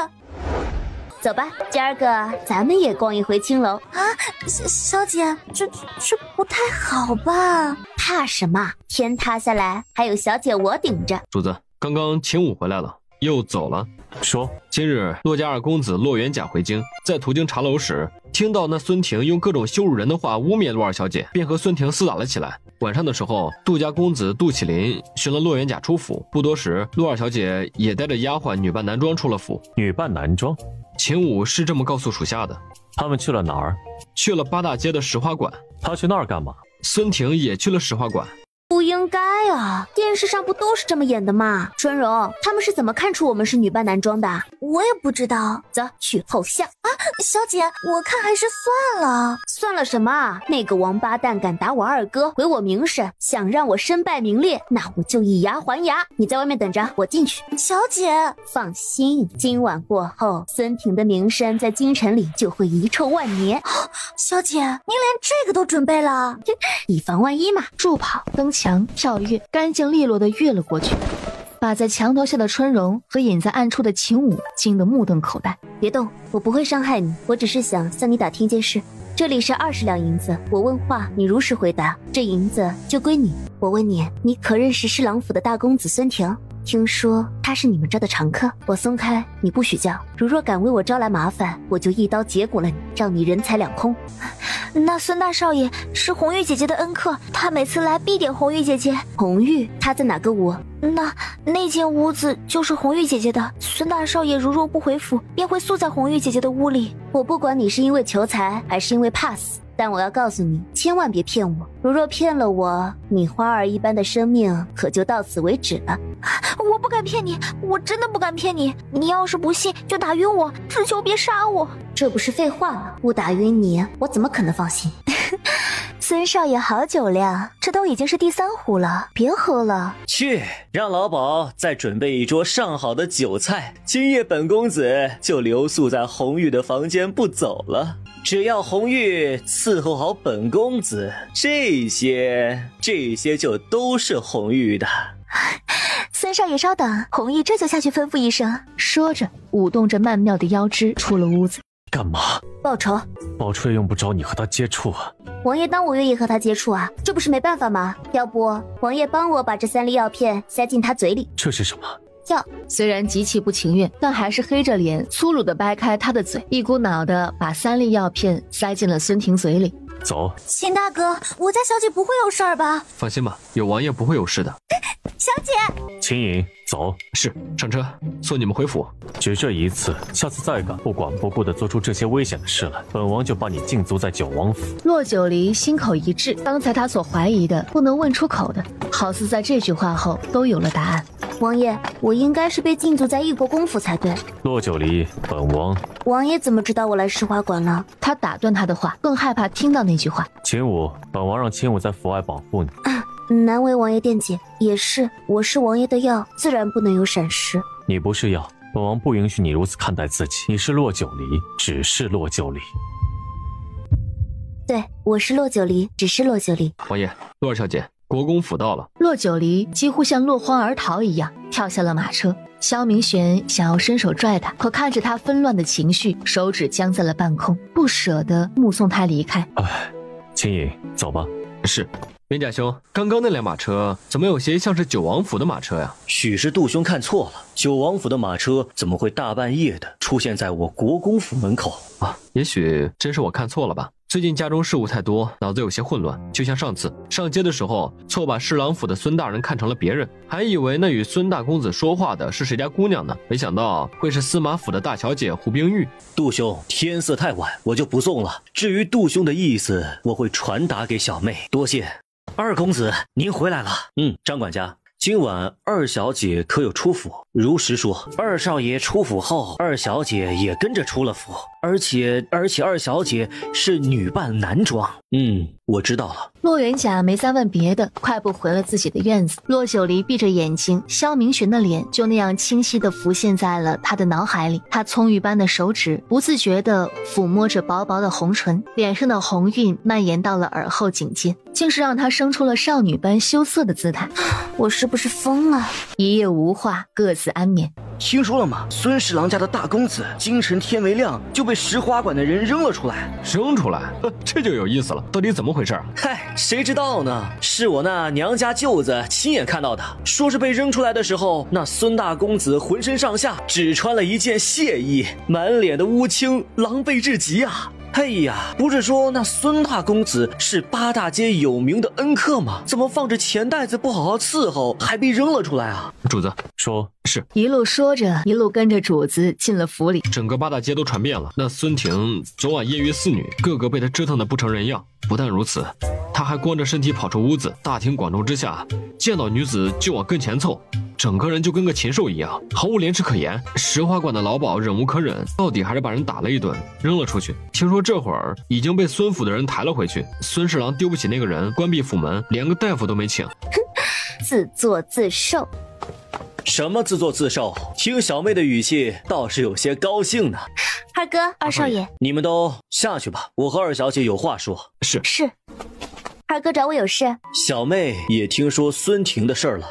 S4: 走吧，今儿个咱们也逛一回青楼
S9: 啊！小姐，这不太好吧？
S4: 怕什么？天塌下来还有小姐我顶着。
S7: 主子，刚刚秦武回来了，又走了。
S5: 说，
S7: 今日骆家二公子骆元甲回京，在途经茶楼时，听到那孙婷用各种羞辱人的话污蔑骆二小姐，便和孙婷厮打了起来。晚上的时候，杜家公子杜启林寻了骆元甲出府，不多时，骆二小姐也带着丫鬟女扮男装出了府。
S5: 女扮男装？
S7: 秦武是这么告诉属下的。
S5: 他们去了哪儿？
S7: 去了8大街的石花馆。
S5: 他去那儿干嘛？
S7: 孙婷也去了石花馆。
S4: 不应该啊，电视上不都是这么演的吗？春荣，他们是怎么看出我们是女扮男装的？
S9: 我也不知道。
S4: 走去后巷
S9: 啊！小姐，我看还是算了。
S4: 算了什么？那个王八蛋敢打我二哥，毁我名声，想让我身败名裂，那我就以牙还牙。你在外面等着，我进去。
S9: 小姐，
S4: 放心，今晚过后，孙婷的名声在京城里就会遗臭万年。
S9: 小姐，您连这个都准备了，
S4: 以防万一嘛。
S1: 助跑、蹬墙、跳跃，干净利落地跃了过去，把在墙头下的春荣和隐在暗处的秦武惊得目瞪口呆。
S4: 别动，我不会伤害你，我只是想向你打听一件事。这里是20两银子，我问话你如实回答，这银子就归你。我问你，你可认识侍郎府的大公子孙婷？听说他是你们这的常客，我松开你不许叫，如若敢为我招来麻烦，我就一刀结果了你，让你人财两空。
S9: 那孙大少爷是红玉姐姐的恩客，他每次来必点红玉姐姐。
S4: 红玉她在哪个屋？
S9: 那间屋子就是红玉姐姐的。孙大少爷如若不回府，便会宿在红玉姐姐的屋里。
S4: 我不管你是因为求财还是因为怕死，但我要告诉你，千万别骗我。如若骗了我，你花儿一般的生命可就到此为止了。
S9: 我不敢骗你，我真的不敢骗你。你要是不信，就打晕我，只求别杀我。
S4: 这不是废话吗？不打晕你，我怎么可能放心？
S9: 孙少爷好酒量，这都已经是第3壶了，别喝了。
S10: 去，让老鸨再准备一桌上好的酒菜，今夜本公子就留宿在红玉的房间不走了。只要红玉伺候好本公子，这些就都是红玉的。
S9: 孙少爷稍等，红玉这就下去吩咐一声。
S1: 说着，舞动着曼妙的腰肢出了屋子。
S5: 干嘛？
S9: 报仇。
S5: 报仇也用不着你和他接触啊。
S4: 王爷当我愿意和他接触啊，这不是没办法吗？要不王爷帮我把这3粒药片塞进他嘴里。
S5: 这是什么？
S4: 药。
S1: 虽然极其不情愿，但还是黑着脸粗鲁地掰开他的嘴，一股脑地把3粒药片塞进了孙婷嘴里。
S5: 走。
S9: 秦大哥，我家小姐不会有事儿吧？
S7: 放心吧，有王爷不会有事的。
S9: 小姐。
S5: 秦颖，走。
S7: 是，上车，送你们回府。
S5: 只这一次，下次再敢不管不顾地做出这些危险的事来，本王就把你禁足在九王府。
S1: 骆九离心口一滞，刚才他所怀疑的不能问出口的，好似在这句话后都有了答案。
S4: 王爷，我应该是被禁足在异国公府才对。
S5: 骆九离，本王。
S4: 王爷怎么知道我来诗华馆了？
S1: 他打断他的话，更害怕听到那句话。
S5: 秦武，本王让秦武在府外保护你。
S4: 难为王爷惦记，也是，我是王爷的药，自然不能有闪失。
S5: 你不是药，本王不允许你如此看待自己。你是骆九离，只是骆九离。
S4: 对，我是骆九离，只是骆九离。
S7: 王爷，骆二小姐，国公府到了。
S1: 骆九离几乎像落荒而逃一样跳下了马车。萧明玄想要伸手拽他，可看着他纷乱的情绪，手指僵在了半空，不舍得目送他离开。
S5: 秦颖，走吧。
S7: 是。明甲兄，刚刚那辆马车怎么有些像是九王府的马车呀？
S6: 许是杜兄看错了，九王府的马车怎么会大半夜的出现在我国公府门口
S7: 啊？也许真是我看错了吧。最近家中事务太多，脑子有些混乱。就像上次上街的时候，错把侍郎府的孙大人看成了别人，还以为那与孙大公子说话的是谁家姑娘呢？没想到会是司马府的大小姐胡冰玉。
S6: 杜兄，天色太晚，我就不送了。至于杜兄的意思，我会传达给小妹。多谢。二公子，您回来了。张管家，今晚二小姐可有出府？如实说。二少爷出府后，二小姐也跟着出了府，而且二小姐是女扮男装。我知道了。
S1: 骆元甲没再问别的，快步回了自己的院子。骆九离闭着眼睛，萧明玄的脸就那样清晰地浮现在了他的脑海里。他葱郁般的手指不自觉地抚摸着薄薄的红唇，脸上的红晕蔓延到了耳后颈间，竟是让他生出了少女般羞涩的姿态。
S4: 我是不是疯了？
S1: 一夜无话，各自安眠。
S6: 听说了吗？孙侍郎家的大公子京城天没亮就被石花馆的人扔了出来。
S7: 扔出来？这就有意思了，到底怎么回事？
S10: 嗨，谁知道呢？是我那娘家舅子亲眼看到的，说是被扔出来的时候，那孙大公子浑身上下只穿了一件亵衣，满脸的乌青，狼狈至极啊！哎呀，不是说那孙大公子是8大街有名的恩客吗？怎么放着钱袋子不好好伺候，还被扔了出来啊？
S7: 主子
S5: 说
S7: 是。
S1: 一路说着，一路跟着主子进了府里。
S7: 整个8大街都传遍了，那孙婷昨晚夜遇4女，个个被他折腾得不成人样。不但如此，他还光着身体跑出屋子，大庭广众之下见到女子就往跟前凑，整个人就跟个禽兽一样，毫无廉耻可言。石花馆的老鸨忍无可忍，到底还是把人打了一顿，扔了出去。听说这会儿已经被孙府的人抬了回去，孙侍郎丢不起那个人，关闭府门，连个大夫都没请。
S4: 自作自受。
S10: 什么自作自受？听小妹的语气，倒是有些高兴呢。
S4: 二哥，二少爷，
S10: 你们都下去吧，我和二小姐有话说。
S7: 是。
S4: 二哥找我有事。
S10: 小妹也听说孙婷的事儿了，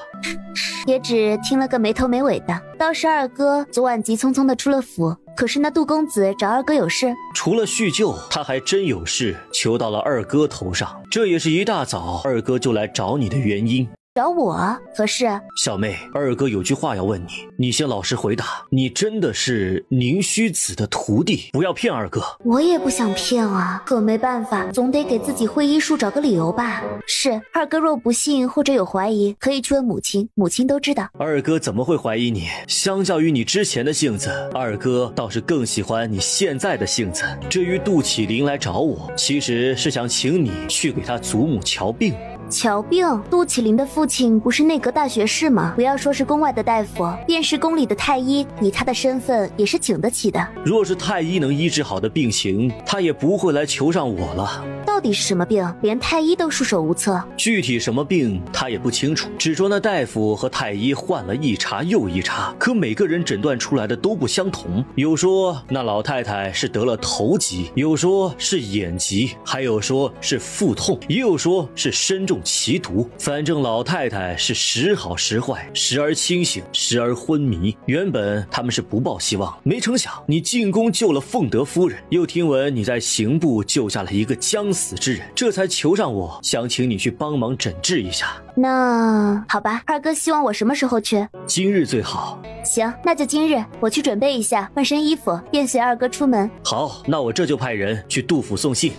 S4: 也只听了个没头没尾的。倒是二哥昨晚急匆匆的出了府，可是那杜公子找二哥有事。
S10: 除了叙旧，他还真有事求到了二哥头上，这也是一大早二哥就来找你的原因。
S4: 找我？何事？
S10: 小妹，二哥有句话要问你，你先老实回答，你真的是宁虚子的徒弟，不要骗二哥。
S4: 我也不想骗啊，可没办法，总得给自己会医术找个理由吧。是，二哥若不信或者有怀疑，可以去问母亲，母亲都知道。
S10: 二哥怎么会怀疑你？相较于你之前的性子，二哥倒是更喜欢你现在的性子。至于杜启林来找我，其实是想请你去给他祖母瞧病。
S4: 瞧病？杜启林的父亲不是内阁大学士吗？不要说是宫外的大夫，便是宫里的太医，以他的身份也是请得起的。
S10: 若是太医能医治好的病情，他也不会来求上我了。
S4: 到底是什么病，连太医都束手无策。
S6: 具体什么病他也不清楚，只说那大夫和太医换了一茬又一茬，可每个人诊断出来的都不相同。有说那老太太是得了头疾，有说是眼疾，还有说是腹痛，也有说是身中奇毒。反正老太太是时好时坏，时而清醒，时而昏迷。原本他们是不抱希望，没成想你进宫救了凤德夫人，又听闻你在刑部救下了一个将死之人，这才求上我，想请你去帮忙诊治一下。
S4: 那好吧，二哥希望我什么时候去？
S6: 今日最好。
S4: 行，那就今日，我去准备一下，换身衣服，便随二哥出门。
S6: 好，那我这就派人去杜府送信。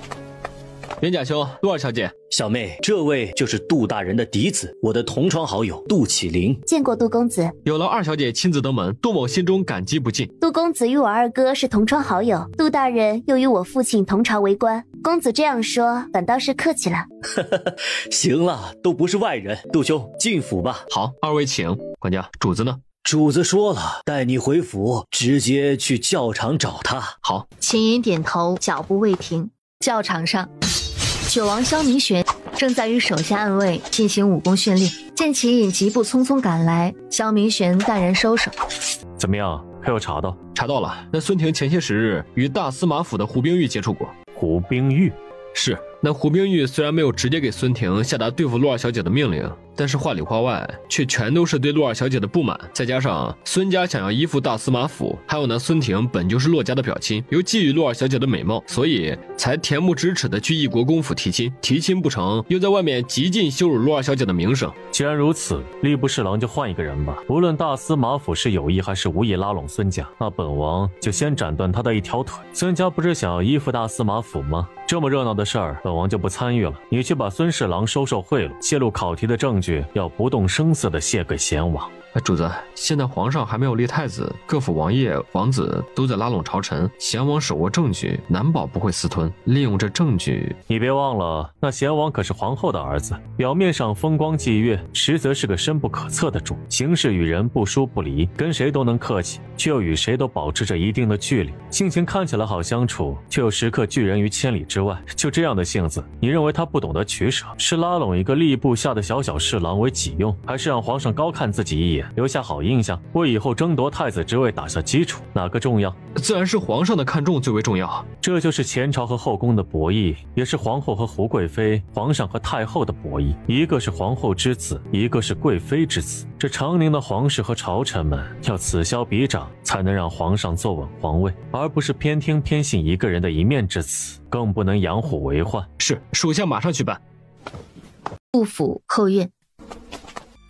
S7: 元甲兄，杜二小姐，
S6: 小妹，这位就是杜大人的嫡子，我的同窗好友杜启灵。
S4: 见过杜公子。
S7: 有劳二小姐亲自登门，杜某心中感激不尽。
S4: 杜公子与我二哥是同窗好友，杜大人又与我父亲同朝为官，公子这样说反倒是客气了。
S6: 行了，都不是外人，杜兄进府吧。
S7: 好，二位请。管家，主子呢？
S6: 主子说了，带你回府，直接去教场找他。
S7: 好。
S1: 秦隐点头，脚步未停。教场上，九王萧明玄正在与手下暗卫进行武功训练，见秦隐疾步匆匆赶来，萧明玄淡然收手。
S5: 怎么样，可有查到？
S7: 查到了，那孙婷前些时日与大司马府的胡冰玉接触过。
S5: 胡冰玉？
S7: 是。那胡冰玉虽然没有直接给孙婷下达对付陆二小姐的命令，但是话里话外却全都是对陆二小姐的不满。再加上孙家想要依附大司马府，还有那孙婷本就是骆家的表亲，又觊觎陆二小姐的美貌，所以才恬不知耻的去义国公府提亲。提亲不成，又在外面极尽羞辱陆二小姐的名声。
S5: 既然如此，吏部侍郎就换一个人吧。无论大司马府是有意还是无意拉拢孙家，那本王就先斩断他的一条腿。孙家不是想要依附大司马府吗？这么热闹的事儿，本王就不参与了。你去把孙侍郎收受贿赂、泄露考题的证据，要不动声色地卸给贤王。
S7: 主子，现在皇上还没有立太子，各府王爷、王子都在拉拢朝臣，贤王手握证据，难保不会私吞。利用这证据，
S5: 你别忘了，那贤王可是皇后的儿子，表面上风光霁月，实则是个深不可测的主，行事与人不疏不离，跟谁都能客气，却又与谁都保持着一定的距离。性情看起来好相处，却又时刻拒人于千里之外。就这样的性子，你认为他不懂得取舍，是拉拢一个吏部下的小侍郎为己用，还是让皇上高看自己一眼，留下好印象，为以后争夺太子之位打下基础？哪个重要？
S7: 自然是皇上的看重最为重要。
S5: 这就是前朝和后宫的博弈，也是皇后和胡贵妃、皇上和太后的博弈。一个是皇后之子，一个是贵妃之子。这长宁的皇室和朝臣们要此消彼长，才能让皇上坐稳皇位，而不是偏听偏信一个人的一面之词，更不能养虎为患。
S7: 是，属下马上去办。
S1: 杜府后院，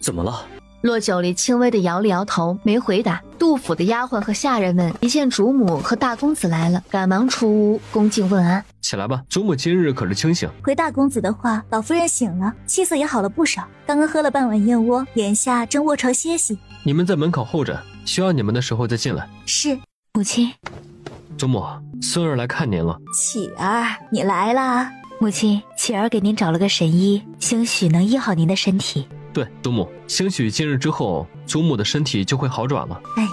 S6: 怎么了？
S1: 骆九里轻微的摇了摇头，没回答。杜府的丫鬟和下人们一见主母和大公子来了，赶忙出屋恭敬问安。
S7: 起来吧，祖母今日可是清醒。
S9: 回大公子的话，老夫人醒了，气色也好了不少。刚刚喝了半碗燕窝，眼下正卧床歇息。
S7: 你们在门口候着，需要你们的时候再进来。
S9: 是，
S12: 母亲。
S7: 祖母，孙儿来看您了。
S9: 启儿，你来啦。
S12: 母亲，启儿给您找了个神医，兴许能医好您的身体。
S7: 对，祖母，兴许今日之后，祖母的身体就会好转了。
S9: 哎呀，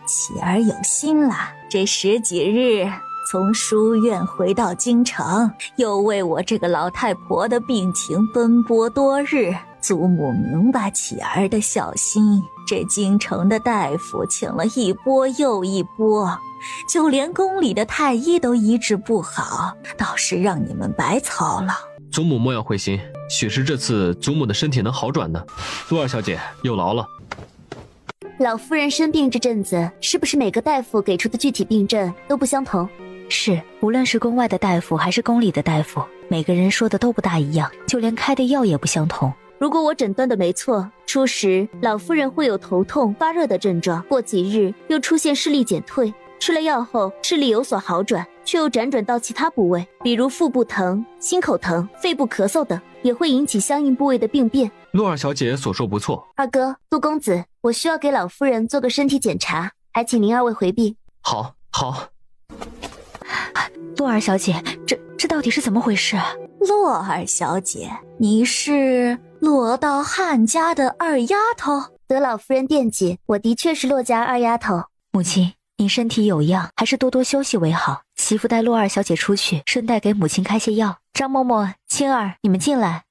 S9: 启儿有心了，这10几日从书院回到京城，又为我这个老太婆的病情奔波多日。祖母明白启儿的孝心，这京城的大夫请了一波又一波，就连宫里的太医都医治不好，倒是让你们白操了。
S7: 祖母莫要灰心，许是这次祖母的身体能好转的。陆二小姐有劳了。
S4: 老夫人生病这阵子，是不是每个大夫给出的具体病症都不相同？
S12: 是，无论是宫外的大夫还是宫里的大夫，每个人说的都不大一样，就连开的药也不相同。
S4: 如果我诊断的没错，初时老夫人会有头痛、发热的症状，过几日又出现视力减退，吃了药后视力有所好转，却又辗转到其他部位，比如腹部疼、心口疼、肺部咳嗽等，也会引起相应部位的病变。
S7: 陆二小姐所说不错。
S4: 二哥，杜公子，我需要给老夫人做个身体检查，还请您二位回避。
S7: 好。
S12: 陆二小姐，这到底是怎么回事啊？
S9: 洛二小姐，你是洛道汉家的二丫头？
S4: 得老夫人惦记，我的确是洛家二丫头。
S12: 母亲，您身体有恙，还是多多休息为好。媳妇带洛二小姐出去，顺带给母亲开些药。张嬷嬷、青儿，你们进来。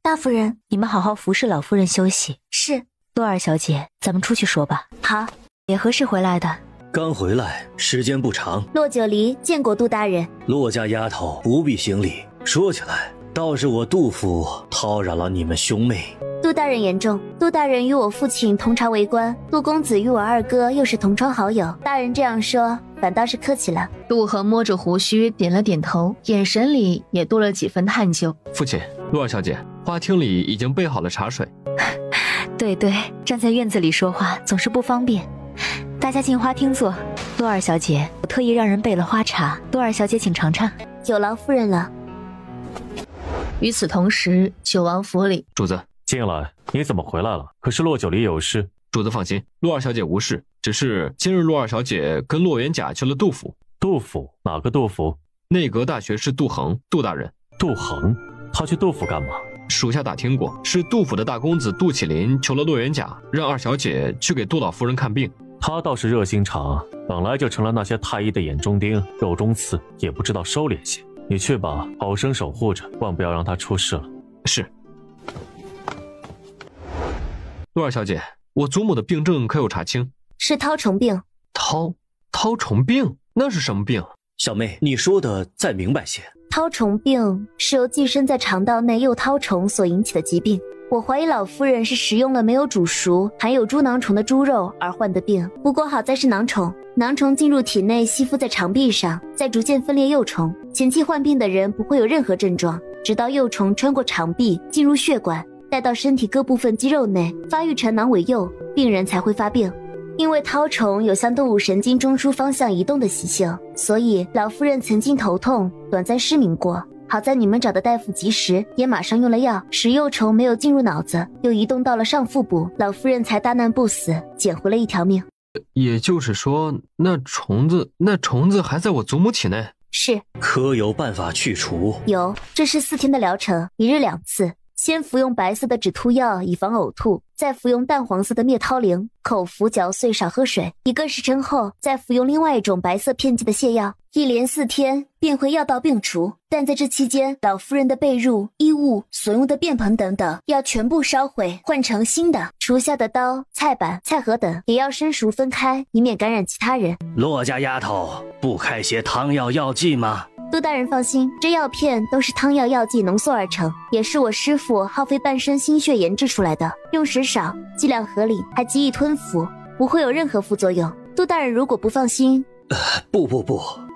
S9: 大夫人，
S12: 你们好好服侍老夫人休息。
S9: 是。
S12: 洛二小姐，咱们出去说吧。
S9: 好。
S12: 也何时回来的？
S6: 刚回来，时间不长。
S4: 洛九离见过杜大人。
S6: 洛家丫头不必行礼。说起来，倒是我杜府叨扰了你们兄妹。
S4: 杜大人言重，杜大人与我父亲同朝为官，杜公子与我二哥又是同窗好友，大人这样说反倒是客气了。
S1: 杜恒摸着胡须点了点头，眼神里也多了几分探究。
S7: 父亲，洛二小姐，花厅里已经备好了茶水。
S12: 对对，站在院子里说话总是不方便，大家进花厅坐。洛二小姐，我特意让人备了花茶，洛二小姐请尝尝。
S4: 有劳夫人了。
S1: 与此同时，九王府里，
S5: 主子进来。你怎么回来了？可是洛九离有事？
S7: 主子放心，洛二小姐无事，只是今日洛二小姐跟洛元甲去了杜府。
S5: 杜府？哪个杜府？
S7: 内阁大学士杜恒，杜大人。
S5: 杜恒？他去杜府干嘛？
S7: 属下打听过，是杜府的大公子杜启林求了洛元甲，让二小姐去给杜老夫人看病。
S5: 他倒是热心肠，本来就成了那些太医的眼中钉、肉中刺，也不知道收敛些。你去吧，好生守护着，万不要让他出事了。
S7: 是。洛二小姐，我祖母的病症可有查清？
S4: 是绦虫病。
S7: 绦虫病？那是什么病？
S6: 小妹，你说的再明白些。
S4: 绦虫病是由寄生在肠道内幼绦虫所引起的疾病。我怀疑老夫人是食用了没有煮熟、含有猪囊虫的猪肉而患的病。不过好在是囊虫，囊虫进入体内吸附在肠壁上，再逐渐分裂幼虫。前期患病的人不会有任何症状，直到幼虫穿过肠壁进入血管，带到身体各部分肌肉内，发育成囊尾幼，病人才会发病。因为绦虫有向动物神经中枢方向移动的习性，所以老夫人曾经头痛，短暂失明过。好在你们找的大夫及时，也马上用了药，使幼虫没有进入脑子，又移动到了上腹部，老夫人才大难不死，捡回了一条命。
S7: 也就是说，那虫子还在我祖母体内？
S4: 是。
S6: 可有办法去除？
S4: 有，这是4天的疗程，1日2次。先服用白色的止吐药以防呕吐，再服用淡黄色的灭绦灵，口服嚼碎，少喝水。1个时辰后，再服用另外一种白色片剂的泻药。一连4天便会药到病除。但在这期间，老夫人的被褥、衣物、所用的便盆等等要全部烧毁，换成新的。厨下的刀、菜板、菜盒等也要生熟分开，以免感染其他人。
S6: 洛家丫头不开些汤药药剂吗？
S4: 杜大人放心，这药片都是汤药药剂浓缩而成，也是我师父耗费半生心血研制出来的，用时少，剂量合理，还极易吞服，不会有任何副作用。杜大人如果不放心，
S6: 不，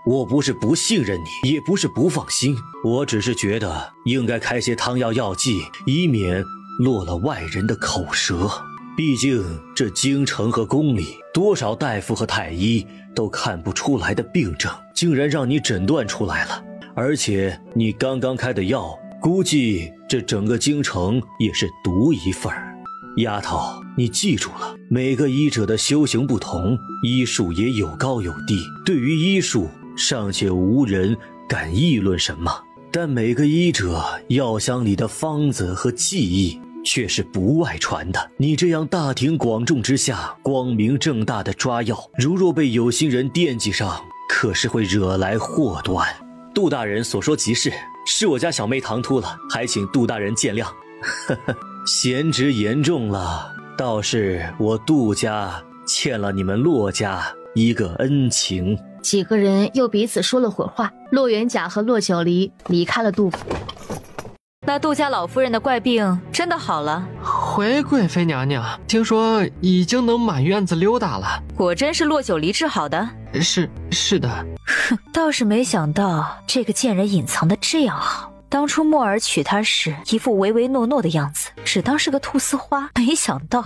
S6: 我不是不信任你，也不是不放心，我只是觉得应该开些汤药药剂，以免落了外人的口舌。毕竟这京城和宫里，多少大夫和太医都看不出来的病症，竟然让你诊断出来了。而且你刚刚开的药，估计这整个京城也是独一份儿。丫头，你记住了，每个医者的修行不同，医术也有高有低。对于医术，尚且无人敢议论什么，但每个医者药箱里的方子和技艺却是不外传的。你这样大庭广众之下光明正大的抓药，如若被有心人惦记上，可是会惹来祸端。杜大人所说极是，是我家小妹唐突了，还请杜大人见谅。呵呵，贤侄言重了，倒是我杜家欠了你们洛家一个恩情。
S1: 几个人又彼此说了会儿话，洛元甲和洛九离离开了杜府。
S12: 那杜家老夫人的怪病真的好了？
S7: 回贵妃娘娘，听说已经能满院子溜达了。
S12: 果真是洛九离治好的？
S7: 是的。
S12: 哼，倒是没想到这个贱人隐藏的这样好。当初墨儿娶她时，一副唯唯诺诺的样子，只当是个菟丝花，没想到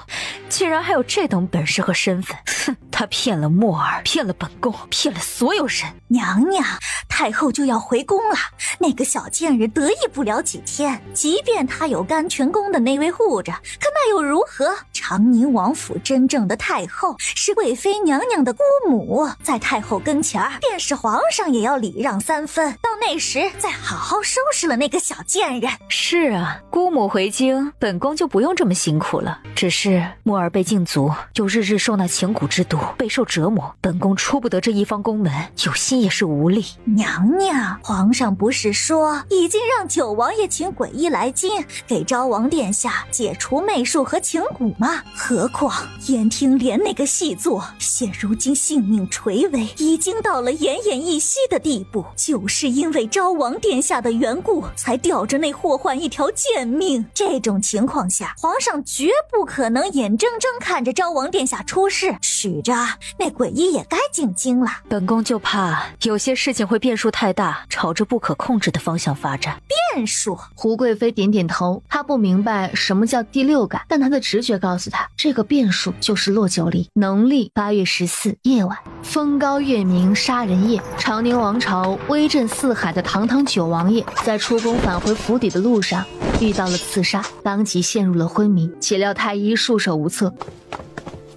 S12: 竟然还有这等本事和身份。哼，她骗了墨儿，骗了本宫，骗了所有人。
S9: 娘娘，太后就要回宫了，那个小贱人得意不了几天，即便她有甘泉宫的那位护着，可那又如何？长宁王府真正的太后是贵妃娘娘的姑母，在太后跟前儿，便是皇上也要礼让3分，到那时再好好收拾了那个小贱人。
S12: 是啊，姑母回京，本宫就不用这么辛苦了。只是墨儿被禁足，又日日受那情蛊之毒，备受折磨，本宫出不得这一方宫门，有心也是无力。
S9: 娘娘，皇上不是说已经让九王爷请鬼医来京，给昭王殿下解除媚术和情蛊吗？何况燕听莲那个细作，现如今性命垂危，已经到了奄奄一息的地步，就是因为昭王殿下的缘故，才吊着那祸患一条贱命。这种情况下，皇上绝不可能眼睁睁看着昭王殿下出事，使着那鬼医也该进京了。
S12: 本宫就怕有些事情会变数太大，朝着不可控制的方向发展。
S9: 变数？
S1: 胡贵妃点点头，她不明白什么叫第六感，但她的直觉告诉她，这个变数就是骆九离。农历8月14夜晚，风高月明杀人夜，长宁王朝威震四海的堂堂九王爷，在出宫返回府邸的路上遇到了刺杀，当即陷入了昏迷。岂料太医束手无策。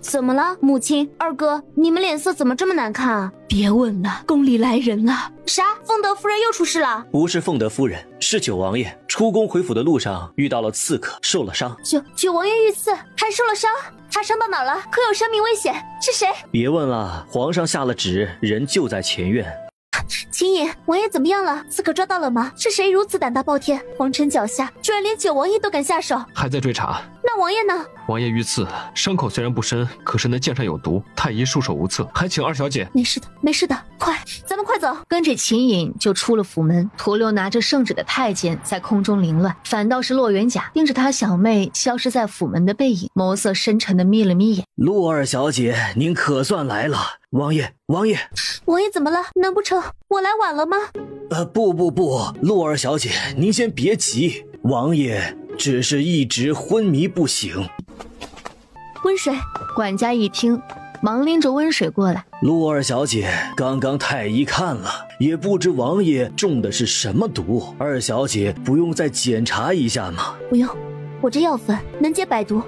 S4: 怎么了，母亲、二哥，你们脸色怎么这么难看啊？
S3: 别问了，宫里来人了。
S4: 啥？凤德夫人又出事了？
S6: 不是凤德夫人，是九王爷出宫回府的路上遇到了刺客，受了伤。
S4: 九王爷遇刺还受了伤，他伤到哪了？可有生命危险？是谁？
S6: 别问了，皇上下了旨，人就在前院。
S4: 秦颖，王爷怎么样了？刺客抓到了吗？是谁如此胆大包天，皇城脚下居然连九王爷都敢下手？
S7: 还在追查。
S4: 那王爷呢？
S7: 王爷遇刺，伤口虽然不深，可是那剑上有毒，太医束手无策，还请二小姐。
S4: 没事的，没事的，快，咱们快走。
S1: 跟着秦颖就出了府门，徒留拿着圣旨的太监在空中凌乱，反倒是洛元甲盯着他小妹消失在府门的背影，眸色深沉的眯了眯眼。
S6: 洛二小姐，您可算来了。王爷，王爷
S4: 怎么了？难不成我来晚了吗？
S6: 不，洛二小姐，您先别急，王爷只是一直昏迷不醒。
S4: 温水。
S1: 管家一听，忙拎着温水过来。
S6: 洛二小姐，刚刚太医看了，也不知王爷中的是什么毒，二小姐不用再检查一下吗？
S4: 不用，我这药粉能解百毒。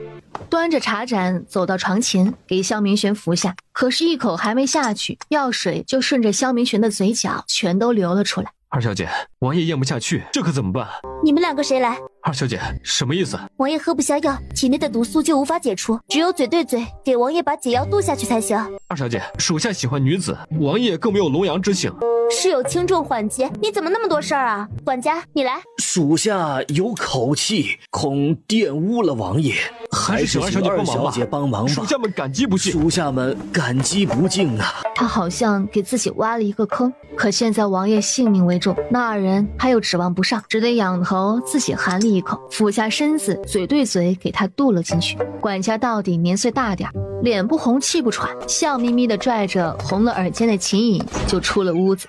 S1: 端着茶盏走到床前，给萧明玄服下，可是一口还没下去，药水就顺着萧明玄的嘴角全都流了出来。
S7: 二小姐，王爷咽不下去，这可怎么办？
S4: 你们两个谁来？
S7: 二小姐，什么意思？
S4: 王爷喝不下药，体内的毒素就无法解除，只有嘴对嘴给王爷把解药渡下去才行。
S7: 二小姐，属下喜欢女子，王爷更没有龙阳之性。
S4: 是有轻重缓急，你怎么那么多事儿啊？管家，你来。
S6: 属下有口气，恐玷污了王爷，还是请二小姐帮忙吧。
S7: 属下们感激不尽。
S6: 属下们感激不尽啊！
S1: 他好像给自己挖了一个坑，可现在王爷性命为重，那二人还有指望不上，只得仰头自己含了一口，俯下身子，嘴对嘴给他渡了进去。管家到底年岁大点，脸不红气不喘，笑眯眯地拽着红了耳尖的秦颖就出了屋子。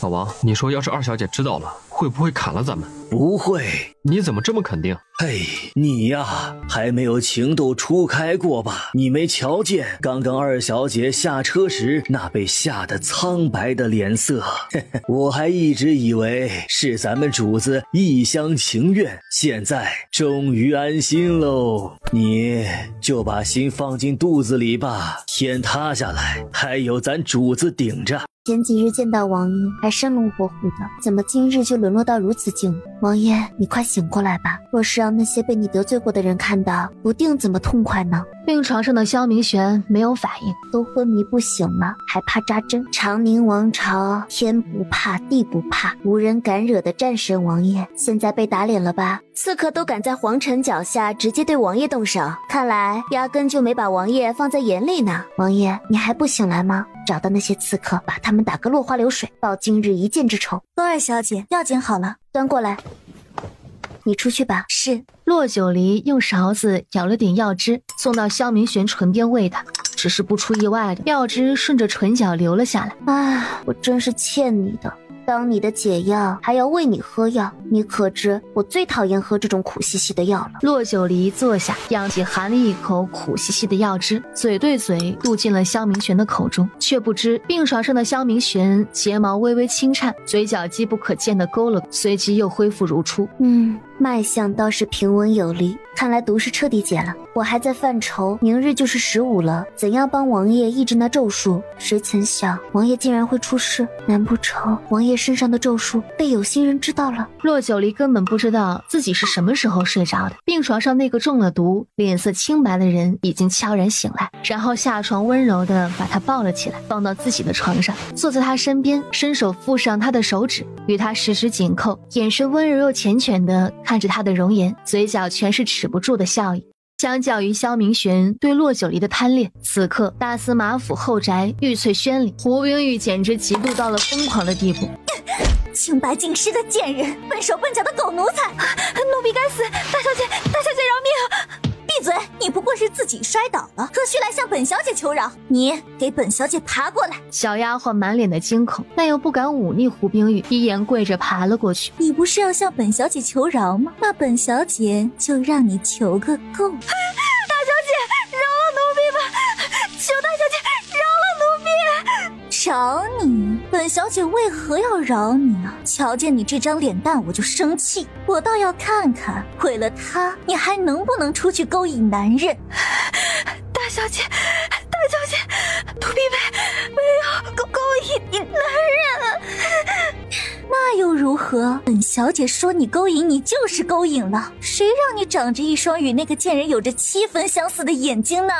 S7: 老王，你说要是二小姐知道了，会不会砍了咱们？
S6: 不会。
S7: 你怎么这么肯定？
S6: 嘿，你呀，还没有情窦初开过吧？你没瞧见刚刚二小姐下车时那被吓得苍白的脸色？我还一直以为是咱们主子一厢情愿，现在终于安心喽。你就把心放进肚子里吧，天塌下来还有咱主子顶着。
S4: 前几日见到王爷还生龙活虎的，怎么今日就沦落到如此境地？王爷，你快醒过来吧！若是让那些被你得罪过的人看到，不定怎么痛快呢。
S1: 病床上的萧明玄没有反应，
S4: 都昏迷不醒了，还怕扎针？长宁王朝天不怕地不怕，无人敢惹的战神王爷，现在被打脸了吧？刺客都敢在皇城脚下直接对王爷动手，看来压根就没把王爷放在眼里呢。王爷，你还不醒来吗？找到那些刺客，把他们打个落花流水，报今日一箭之仇。
S9: 洛二小姐，药煎好了，
S4: 端过来。你出去吧。
S9: 是。
S1: 骆九离用勺子舀了点药汁，送到萧明玄唇边喂他。只是不出意外的，药汁顺着唇角流了下来。
S4: 啊，我真是欠你的。当你的解药，还要喂你喝药，你可知我最讨厌喝这种苦兮兮的药了。
S1: 骆九离坐下，仰起含了一口苦兮兮的药汁，嘴对嘴渡进了萧明玄的口中，却不知病床上的萧明玄睫毛微微轻颤，嘴角机不可见的勾了，随即又恢复如初。
S4: 脉象倒是平稳有力，看来毒是彻底解了。我还在犯愁，明日就是15了，怎样帮王爷抑制那咒术？谁曾想王爷竟然会出事，难不成王爷身上的咒术被有心人知道了？
S1: 洛九离根本不知道自己是什么时候睡着的，病床上那个中了毒、脸色清白的人已经悄然醒来，然后下床温柔地把他抱了起来，放到自己的床上，坐在他身边，伸手附上他的手指，与他十指紧扣，眼神温柔又缱绻地看着他的容颜，嘴角全是止不住的笑意。相较于萧明玄对洛九离的贪恋，此刻大司马府后宅玉翠轩里，胡冰玉简直嫉妒到了疯狂的地步。
S9: 清白尽失的贱人，笨手笨脚的狗奴才，奴婢该死！大小姐饶命！闭嘴！你不过是自己摔倒了，何须来向本小姐求饶？你给本小姐爬过来！
S1: 小丫鬟满脸的惊恐，但又不敢忤逆胡冰玉，一言跪着爬了过去。
S9: 你不是要向本小姐求饶吗？那本小姐就让你求个够！大小姐，饶了奴婢吧！求大小姐饶了奴婢！饶你？本小姐为何要饶你啊？瞧见你这张脸蛋我就生气，我倒要看看，为了他你还能不能出去勾引男人？大小姐，奴婢没有勾引你男人。那又如何？本小姐说你勾引你就是勾引了，谁让你长着一双与那个贱人有着7分相似的眼睛呢？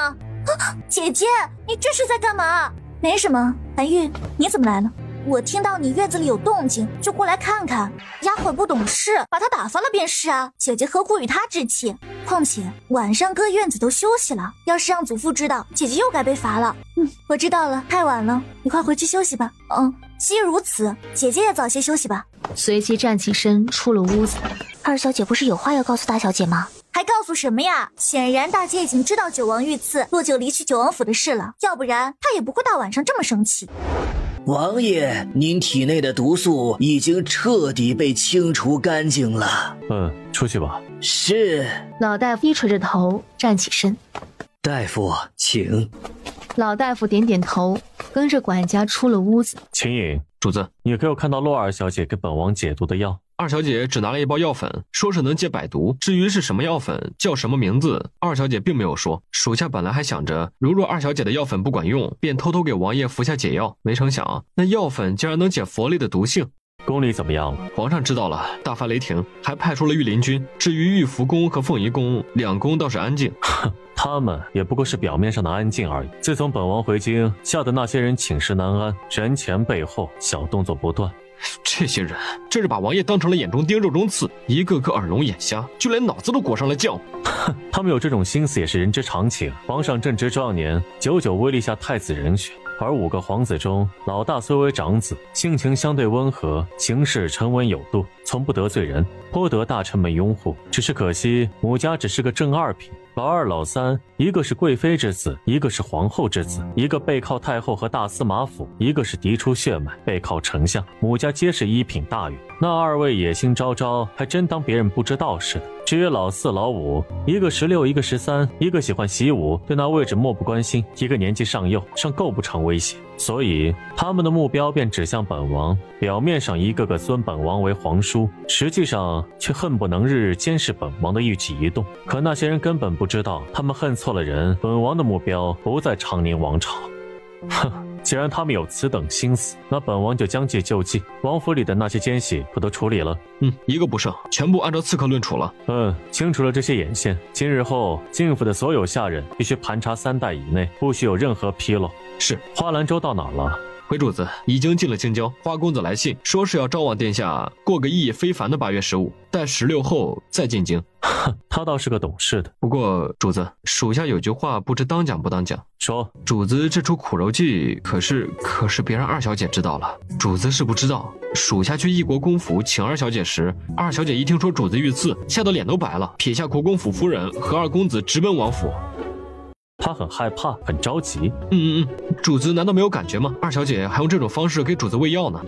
S9: 姐姐，你这是在干嘛？没什么。韩玉，你怎么来了？我听到你院子里有动静，就过来看看。丫鬟不懂事，把她打发了便是啊。姐姐何苦与她置气？况且晚上各院子都休息了，要是让祖父知道，姐姐又该被罚了。我知道了，太晚了，你快回去休息吧。既如此，姐姐也早些休息吧。
S1: 随即站起身出了屋子。
S9: 二小姐不是有话要告诉大小姐吗？还告诉什么呀？显然大姐已经知道九王遇刺、洛九离去九王府的事了，要不然她也不会大晚上这么生气。
S6: 王爷，您体内的毒素已经彻底被清除干净了。
S5: 出去吧。
S6: 是。
S1: 老大夫低垂着头站起身。
S6: 大夫，请。
S1: 老大夫点点头，跟着管家出了屋子。
S5: 秦颖，
S7: 主子，
S5: 你给我看到洛二小姐给本王解毒的药。
S7: 二小姐只拿了一包药粉，说是能解百毒。至于是什么药粉，叫什么名字，二小姐并没有说。属下本来还想着，如若二小姐的药粉不管用，便偷偷给王爷服下解药。没成想，那药粉竟然能解佛类的毒性。
S5: 宫里怎么样了？
S7: 皇上知道了，大发雷霆，还派出了御林军。至于玉福宫和凤仪宫，2宫倒是安静。
S5: 他们也不过是表面上的安静而已。自从本王回京，吓得那些人寝食难安，人前背后小动作不断。
S7: 这些人真是把王爷当成了眼中钉肉中刺，一个个耳聋眼瞎，就连脑子都裹上了浆。
S5: 他们有这种心思也是人之常情。皇上正值壮年，久久未立下太子人选，而5个皇子中，老大虽为长子，性情相对温和，行事沉稳有度，从不得罪人，颇得大臣们拥护。只是可惜母家只是个正二品，老二老三，一个是贵妃之子，一个是皇后之子，一个背靠太后和大司马府，一个是嫡出血脉，背靠丞相。母家皆是1品大员，那2位野心昭昭，还真当别人不知道似的。至于老4、老5，一个16，一个13，一个喜欢习武，对那位置漠不关心，一个年纪尚幼，尚构不成威胁。所以他们的目标便指向本王，表面上一个个尊本王为皇叔，实际上却恨不能日日监视本王的一举一动。可那些人根本不知道，他们恨错了人，本王的目标不在长宁王朝。哼，既然他们有此等心思，那本王就将计就计。王府里的那些奸细可都处理了？
S7: 一个不剩，全部按照刺客论处了。
S5: 清除了这些眼线。今日后，晋府的所有下人必须盘查3代以内，不许有任何纰漏。
S7: 是。
S5: 花兰州到哪儿了？
S7: 回主子，已经进了京郊。花公子来信，说是要昭王殿下过个意义非凡的8月15，待16后再进京。
S5: 他倒是个懂事的。
S7: 不过主子，属下有句话不知当讲不当讲。
S5: 说。
S7: 主子这出苦肉计，可是别让二小姐知道了。主子是不知道，属下去异国公府请二小姐时，二小姐一听说主子遇刺，吓得脸都白了，撇下国公府夫人和2公子直奔王府。
S5: 他很害怕，很着急。
S7: 主子难道没有感觉吗？二小姐还用这种方式给主子喂药呢。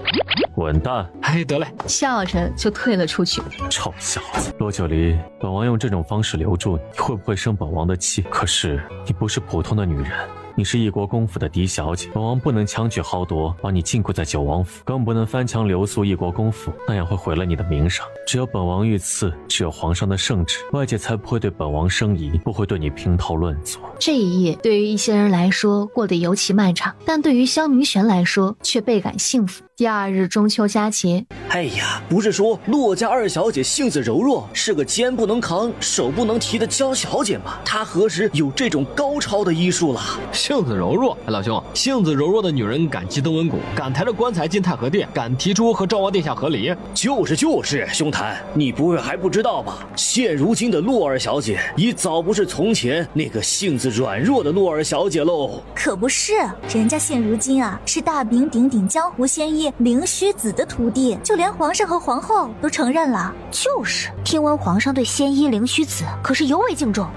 S5: 滚蛋！
S7: 得嘞，
S1: 笑着就退了出去。
S5: 臭小子，罗九离，本王用这种方式留住你，会不会生本王的气？可是你不是普通的女人，你是一国公府的嫡小姐，本王不能强取豪夺，把你禁锢在九王府，更不能翻墙留宿一国公府，那样会毁了你的名声。只有本王遇刺，只有皇上的圣旨，外界才不会对本王生疑，不会对你评头论足。
S1: 这一夜对于一些人来说过得尤其漫长，但对于萧明玄来说却倍感幸福。第2日中秋佳节，
S6: 哎呀，不是说骆家2小姐性子柔弱，是个肩不能扛手不能提的娇小姐吗？她何时有这种高超的医术了？
S7: 性子柔弱？老兄，性子柔弱的女人敢击登文谷，敢抬着棺材进太和殿，敢提出和赵王殿下和离。
S6: 就是，兄台，你不会还不知道吧？现如今的骆2小姐已早不是从前那个性子软弱的骆2小姐喽。
S9: 可不是，人家现如今啊是大名鼎鼎江湖仙医灵虚子的徒弟，就连皇上和皇后都承认了。
S12: 就是，听闻皇上对仙医灵虚子可是尤为敬重。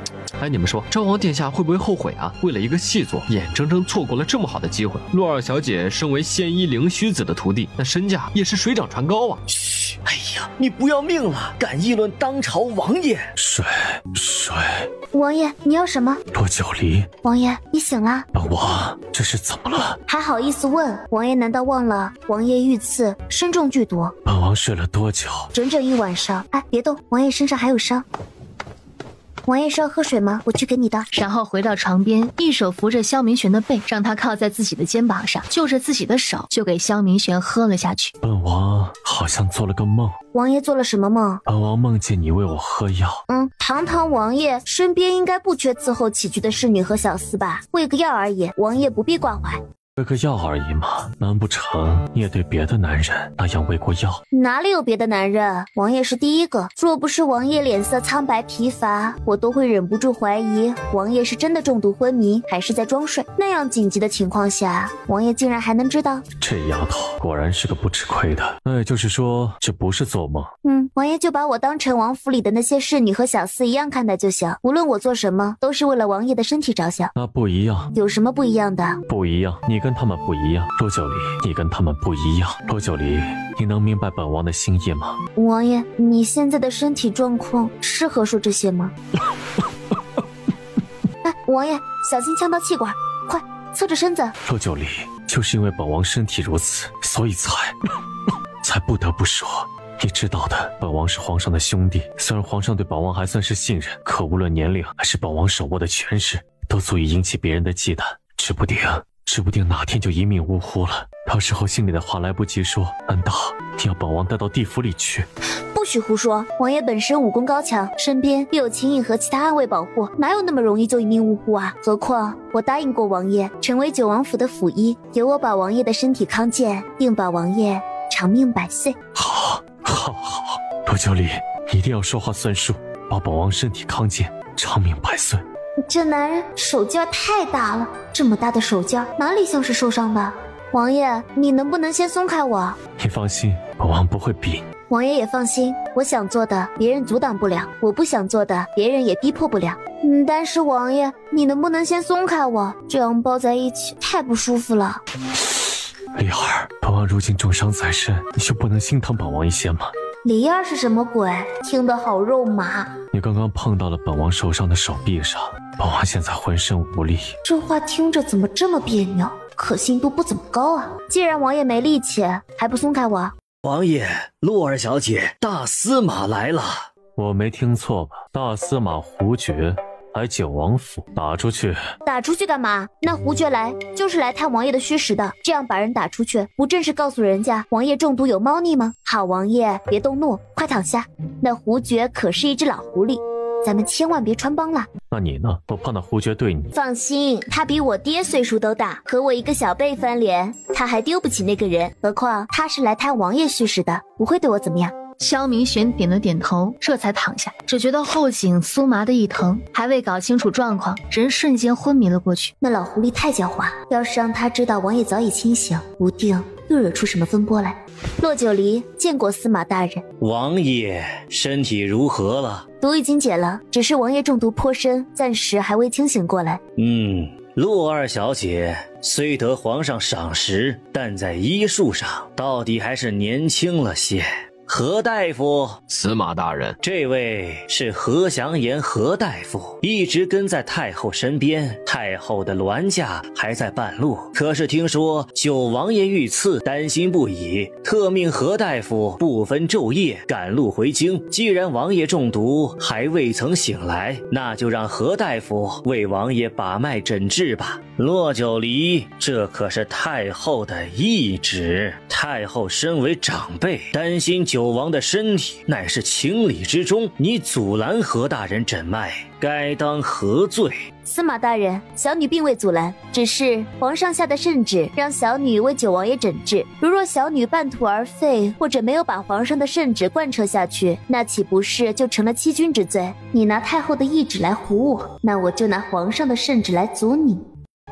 S7: 哎，你们说昭王殿下会不会后悔啊？为了一个细作，眼睁睁错过了这么好的机会。骆2小姐身为仙医灵虚子的徒弟，那身价也是水涨船高啊！
S6: 嘘，哎呀，你不要命了，敢议论当朝王爷？
S5: 水。
S4: 王爷，你要什么？
S5: 骆九离。
S4: 王爷，你醒了？
S5: 本王这是怎么了？
S4: 还好意思问？王爷难道忘了王爷遇刺身中剧毒？
S5: 本王睡了多久？
S4: 整整1晚上。哎，别动，王爷身上还有伤。王爷是要喝水吗？我去给你的。
S1: 然后回到床边，一手扶着萧明玄的背，让他靠在自己的肩膀上，就着自己的手就给萧明玄喝了下去。
S5: 本王好像做了个梦。
S4: 王爷做了什么梦？
S5: 本王梦见你为我喝药。
S4: 堂堂王爷身边应该不缺伺候起居的侍女和小厮吧？喂个药而已，王爷不必挂怀。
S5: 喂个药而已嘛，难不成你也对别的男人那样喂过药？
S4: 哪里有别的男人？王爷是第一个。若不是王爷脸色苍白疲乏，我都会忍不住怀疑王爷是真的中毒昏迷，还是在装睡。那样紧急的情况下，王爷竟然还能知道。
S5: 这丫头果然是个不吃亏的。那也就是说，这不是做梦。
S4: 王爷就把我当成王府里的那些侍女和小厮一样看待就行。无论我做什么，都是为了王爷的身体着想。
S5: 那不一样。
S4: 有什么不一样的？
S5: 不一样，你跟他们不一样。骆九离，你跟他们不一样。骆九离，你能明白本王的心意吗？
S4: 王爷，你现在的身体状况适合说这些吗？哎，王爷，小心呛到气管，快侧着身子。
S5: 骆九离，就是因为本王身体如此，所以才不得不说。你知道的，本王是皇上的兄弟，虽然皇上对本王还算是信任，可无论年龄还是本王手握的权势，都足以引起别人的忌惮，指不定哪天就一命呜呼了。到时候心里的话来不及说，难道你要本王带到地府里去？
S4: 不许胡说！王爷本身武功高强，身边又有秦颖和其他暗卫保护，哪有那么容易就一命呜呼啊？何况我答应过王爷，成为九王府的府医，由我把王爷的身体康健，并把王爷长命百岁。
S5: 好，骆九离，一定要说话算数，保本王身体康健，长命百岁。
S4: 这男人手劲太大了，这么大的手劲哪里像是受伤的？王爷，你能不能先松开我？
S5: 你放心，本王不会逼你。
S4: 王爷也放心，我想做的别人阻挡不了，我不想做的别人也逼迫不了。但是王爷，你能不能先松开我？这样抱在一起太不舒服了。
S5: 李儿，本王如今重伤在身，你就不能心疼本王一些吗？
S4: 李儿是什么鬼？听得好肉麻。
S5: 你刚刚碰到了本王受伤的手臂上，本王现在浑身无力。
S4: 这话听着怎么这么别扭？可信度不怎么高啊！既然王爷没力气，还不松开我？
S6: 王爷，骆2小姐，大司马来了。
S5: 我没听错吧？大司马胡觉来九王府，打出去！
S4: 打出去干嘛？那胡觉来就是来探王爷的虚实的，这样把人打出去，不正是告诉人家王爷中毒有猫腻吗？好，王爷别动怒，快躺下。那胡觉可是一只老狐狸，咱们千万别穿帮了。
S5: 那你呢？我怕那胡觉对你……
S4: 放心，他比我爹岁数都大，和我一个小辈翻脸，他还丢不起那个人。何况他是来探王爷虚实的，不会对我怎么样。
S1: 萧明玄点了点头，这才躺下，只觉得后颈酥麻的一疼，还未搞清楚状况，人瞬间昏迷了过去。
S4: 那老狐狸太狡猾，要是让他知道王爷早已清醒，不定又惹出什么风波来。骆九离见过司马大人。
S6: 王爷身体如何了？
S4: 毒已经解了，只是王爷中毒颇深，暂时还未清醒过来。
S6: 骆2小姐虽得皇上赏识，但在医术上到底还是年轻了些。何大夫。
S7: 司马大人，
S6: 这位是何祥言何大夫，一直跟在太后身边，太后的銮驾还在半路，可是听说九王爷遇刺，担心不已，特命何大夫不分昼夜赶路回京。既然王爷中毒还未曾醒来，那就让何大夫为王爷把脉诊治吧。骆九离，这可是太后的懿旨，太后身为长辈，担心九王的身体乃是情理之中，你阻拦何大人诊脉，该当何罪？
S4: 司马大人，小女并未阻拦，只是皇上下的圣旨让小女为九王爷诊治。如若小女半途而废，或者没有把皇上的圣旨贯彻下去，那岂不是就成了欺君之罪？你拿太后的懿旨来唬我，那我就拿皇上的圣旨来阻你。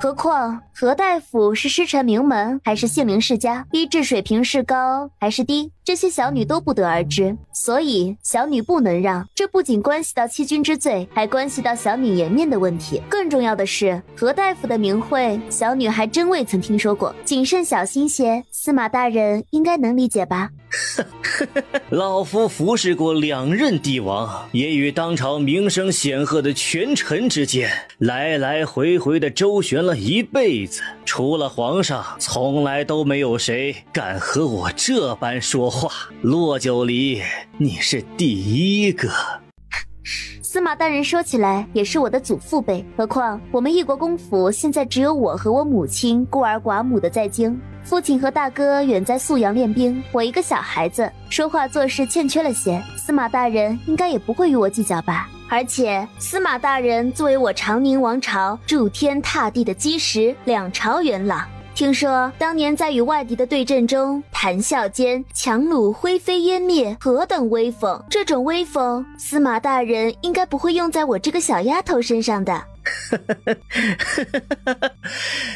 S4: 何况何大夫是师承名门还是姓名世家，医治水平是高还是低，这些小女都不得而知，所以小女不能让。这不仅关系到欺君之罪，还关系到小女颜面的问题。更重要的是，何大夫的名讳小女还真未曾听说过，谨慎小心些，司马大人应该能理解吧。
S6: 老夫服侍过2任帝王，也与当朝名声显赫的权臣之间来来回回的周旋了一辈子，除了皇上，从来都没有谁敢和我这般说话。骆九离，你是第一个。
S4: 司马大人说起来也是我的祖父辈，何况我们义国公府现在只有我和我母亲孤儿寡母的在京，父亲和大哥远在宿阳练兵，我一个小孩子，说话做事欠缺了些，司马大人应该也不会与我计较吧。而且司马大人作为我长宁王朝筑天踏地的基石，2朝元老，听说当年在与外敌的对阵中，谈笑间强弩灰飞烟灭，何等威风！这种威风，司马大人应该不会用在我这个小丫头身上的。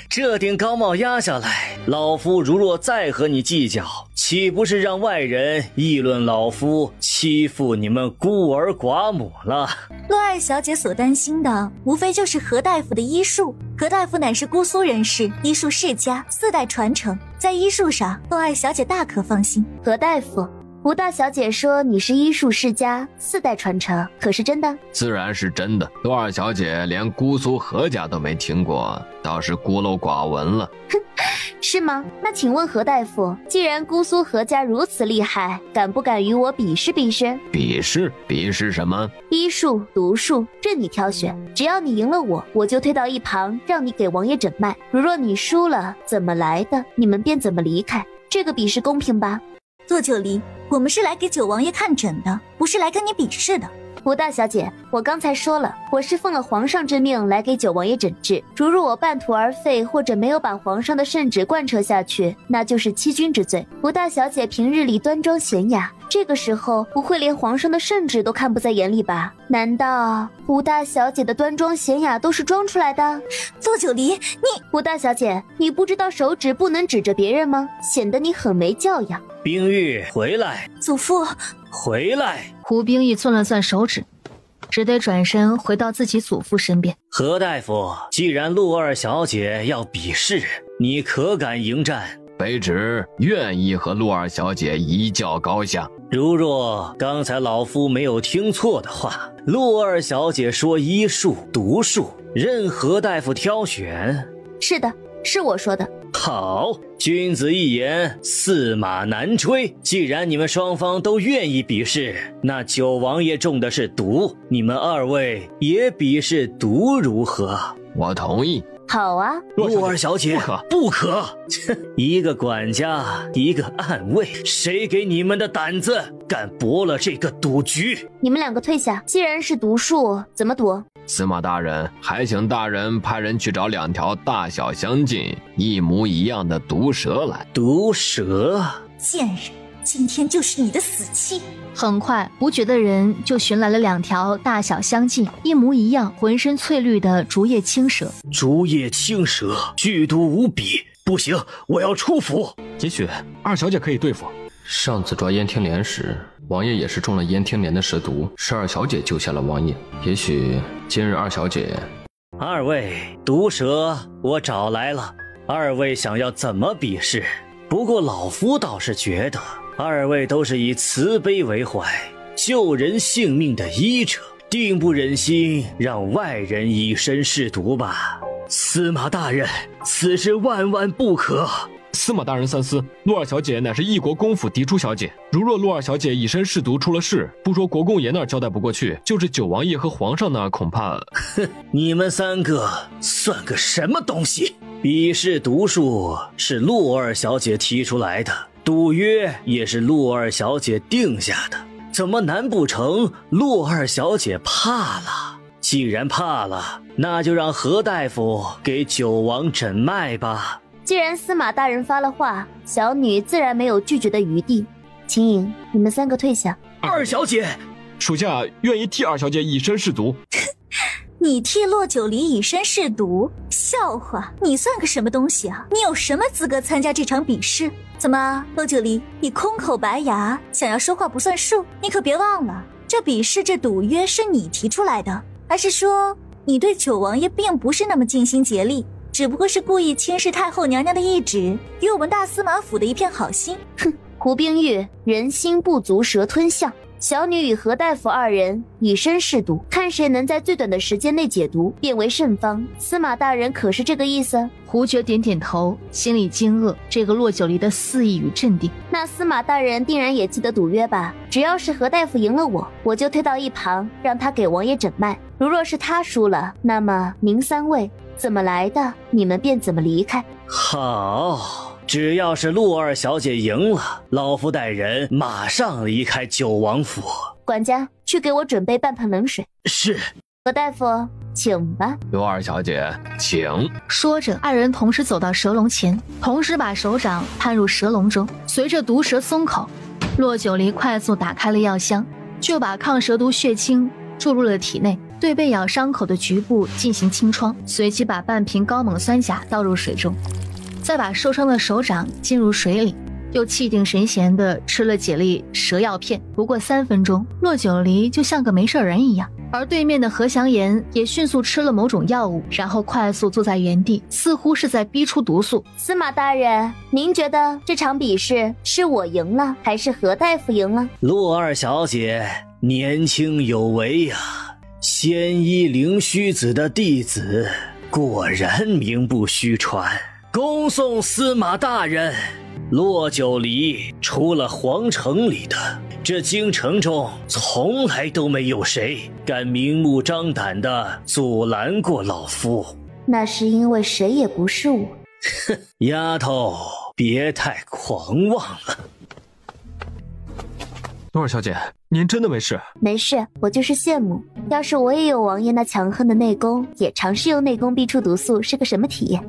S6: 这顶高帽压下来，老夫如若再和你计较，岂不是让外人议论老夫欺负你们孤儿寡母了？
S9: 洛二小姐所担心的，无非就是何大夫的医术。何大夫乃是姑苏人士，医术世家，4代传承，在医术上，洛二小姐大可放心。
S4: 何大夫，吴大小姐说你是医术世家，4代传承，可是真的？
S7: 自然是真的。洛二小姐连姑苏何家都没听过，倒是孤陋寡闻了。
S4: 哼，是吗？那请问何大夫，既然姑苏何家如此厉害，敢不敢与我比试比试？
S7: 比试？比试什么？
S4: 医术、毒术，任你挑选。只要你赢了我，我就推到一旁，让你给王爷诊脉。如若你输了，怎么来的，你们便怎么离开。这个比试公平吧？
S9: 骆九离，我们是来给九王爷看诊的，不是来跟你比试的。
S4: 吴大小姐，我刚才说了，我是奉了皇上之命来给九王爷诊治。如若我半途而废，或者没有把皇上的圣旨贯彻下去，那就是欺君之罪。吴大小姐平日里端庄娴雅，这个时候不会连皇上的圣旨都看不在眼里吧？难道吴大小姐的端庄娴雅都是装出来的？
S9: 骆九离，你……
S4: 吴大小姐，你不知道手指不能指着别人吗？显得你很没教养。
S6: 冰玉，回来！
S9: 祖父，
S6: 回来！
S1: 胡冰玉攥了攥手指，只得转身回到自己祖父身边。
S6: 何大夫，既然陆二小姐要比试，你可敢迎战？
S7: 卑职愿意和陆二小姐一较高下。
S6: 如若刚才老夫没有听错的话，陆二小姐说医术、毒术，任何大夫挑选。
S4: 是的，是我说的。
S6: 好，君子一言，驷马难追。既然你们双方都愿意比试，那九王爷中的是毒，你们2位也比试毒如何？
S7: 我同意。
S4: 好啊，
S6: 陆二小姐，不可！一个管家，一个暗卫，谁给你们的胆子，敢驳了这个赌局？
S4: 你们2个退下。既然是毒术，怎么赌？
S7: 司马大人，还请大人派人去找2条大小相近、一模一样的毒蛇来。
S6: 毒蛇？
S9: 贱人，今天就是你的死期！
S1: 很快，吴觉的人就寻来了2条大小相近、一模一样、浑身翠绿的竹叶青蛇。
S6: 竹叶青蛇，剧毒无比，不行，我要出府。
S7: 也许二小姐可以对付。
S2: 上次抓燕听莲时，王爷也是中了燕听莲的蛇毒，是二小姐救下了王爷。也许今日二小姐……2
S6: 位，毒蛇我找来了，2位想要怎么比试？不过老夫倒是觉得，二位都是以慈悲为怀、救人性命的医者，定不忍心让外人以身试毒吧？司马大人，此事万万不可！
S7: 司马大人三思，陆二小姐乃是异国公府嫡出小姐，如若陆二小姐以身试毒出了事，不说国公爷那儿交代不过去，就是九王爷和皇上那恐怕……
S6: 哼，你们三个算个什么东西？比试毒术是陆二小姐提出来的，赌约也是陆二小姐定下的，怎么难不成陆二小姐怕了？既然怕了，那就让何大夫给九王诊脉吧。
S4: 既然司马大人发了话，小女自然没有拒绝的余地。秦颖，你们三个退下。
S6: 二小姐，
S7: 属下愿意替二小姐以身试毒。
S9: 你替洛九离以身试毒？笑话！你算个什么东西啊？你有什么资格参加这场比试？怎么，洛九离，你空口白牙，想要说话不算数？你可别忘了，这比试这赌约是你提出来的，还是说你对九王爷并不是那么尽心竭力？只不过是故意轻视太后娘娘的懿旨，与我们大司马府的一片好心。
S4: 哼，胡冰玉，人心不足蛇吞象。小女与何大夫二人以身试毒，看谁能在最短的时间内解毒，变为胜方。司马大人可是这个意思？
S1: 胡觉点点头，心里惊愕这个洛九离的肆意与镇定。
S4: 那司马大人定然也记得赌约吧？只要是何大夫赢了我就推到一旁，让他给王爷诊脉。如若是他输了，那么您三位怎么来的，你们便怎么离开。
S6: 好，只要是陆二小姐赢了，老夫带人马上离开九王府。
S4: 管家，去给我准备半盆冷水。
S6: 是。
S4: 何大夫，请吧。
S7: 陆二小姐，请。
S1: 说着，二人同时走到蛇笼前，同时把手掌探入蛇笼中。随着毒蛇松口，洛九离快速打开了药箱，就把抗蛇毒血清注入了体内，对被咬伤口的局部进行清创，随即把半瓶高锰酸钾倒入水中，再把受伤的手掌浸入水里，又气定神闲地吃了几粒蛇药片。不过3分钟，洛九离就像个没事人一样，而对面的何祥言也迅速吃了某种药物，然后快速坐在原地，似乎是在逼出毒素。
S4: 司马大人，您觉得这场比试是我赢了，还是何大夫赢了？
S6: 陆二小姐年轻有为呀，仙医灵虚子的弟子，果然名不虚传。恭送司马大人。洛九离除了皇城里的，这京城中从来都没有谁敢明目张胆地阻拦过老夫。
S4: 那是因为谁也不是我。
S6: 哼，丫头，别太狂妄了。
S7: 陆二小姐，您真的没事？
S4: 没事，我就是羡慕。要是我也有王爷那强横的内功，也尝试用内功逼出毒素，是个什么体验？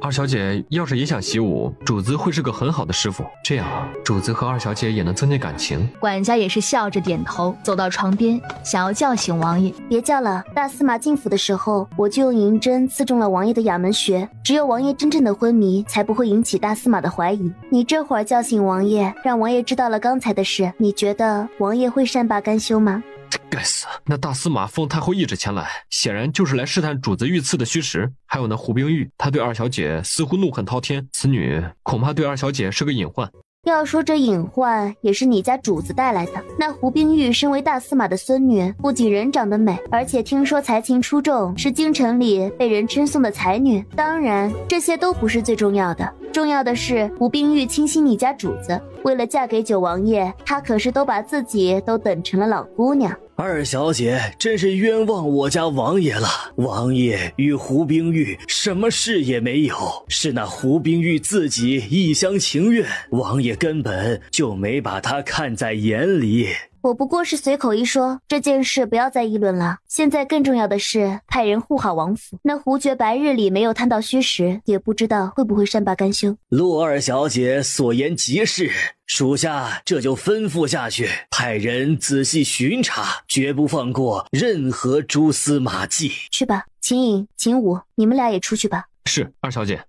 S7: 二小姐要是也想习武，主子会是个很好的师傅，这样主子和二小姐也能增进感情。
S1: 管家也是笑着点头，走到床边，想要叫醒王爷。
S4: 别叫了，大司马进府的时候，我就用银针刺中了王爷的哑门穴，只有王爷真正的昏迷，才不会引起大司马的怀疑。你这会儿叫醒王爷，让王爷知道了刚才的事，你觉得王爷会善罢甘休吗？
S7: 该死！那大司马奉太后懿旨前来，显然就是来试探主子遇刺的虚实。还有那胡冰玉，他对二小姐似乎怒恨滔天，此女恐怕对二小姐是个隐患。
S4: 要说这隐患也是你家主子带来的。那胡冰玉身为大司马的孙女，不仅人长得美，而且听说才情出众，是京城里被人称颂的才女。当然，这些都不是最重要的，重要的是胡冰玉倾心你家主子，为了嫁给九王爷，她可是都把自己都等成了老姑娘。
S6: 二小姐真是冤枉我家王爷了，王爷与胡冰玉什么事也没有，是那胡冰玉自己一厢情愿，王爷根本就没把她看在眼里。
S4: 我不过是随口一说，这件事不要再议论了。现在更重要的是派人护好王府，那胡觉白日里没有探到虚实，也不知道会不会善罢甘休。
S6: 陆二小姐所言极是，属下这就吩咐下去，派人仔细巡查，绝不放过任何蛛丝马迹。
S4: 去吧，秦颖、秦武，你们俩也出去吧。
S7: 是，二小姐。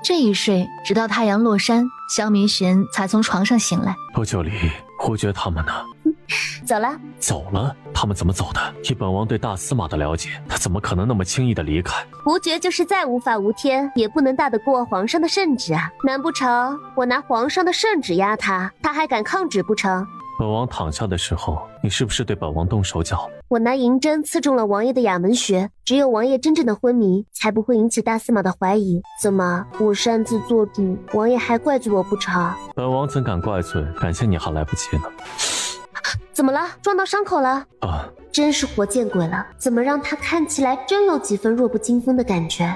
S1: 这一睡直到太阳落山，萧明玄才从床上醒来。
S5: 陆九离、胡觉他们呢？
S4: 走了。
S5: 走了？他们怎么走的？以本王对大司马的了解，他怎么可能那么轻易的离开？
S4: 胡爵就是再无法无天，也不能大得过皇上的圣旨啊！难不成我拿皇上的圣旨压他，他还敢抗旨不成？
S5: 本王躺下的时候，你是不是对本王动手脚？
S4: 我拿银针刺中了王爷的哑门穴，只有王爷真正的昏迷，才不会引起大司马的怀疑。怎么，我擅自做主，王爷还怪罪我不成？
S5: 本王怎敢怪罪？感谢你还来不及呢。
S4: 怎么了？撞到伤口了？
S5: 啊，
S4: 真是活见鬼了！怎么让他看起来真有几分弱不禁风的感觉？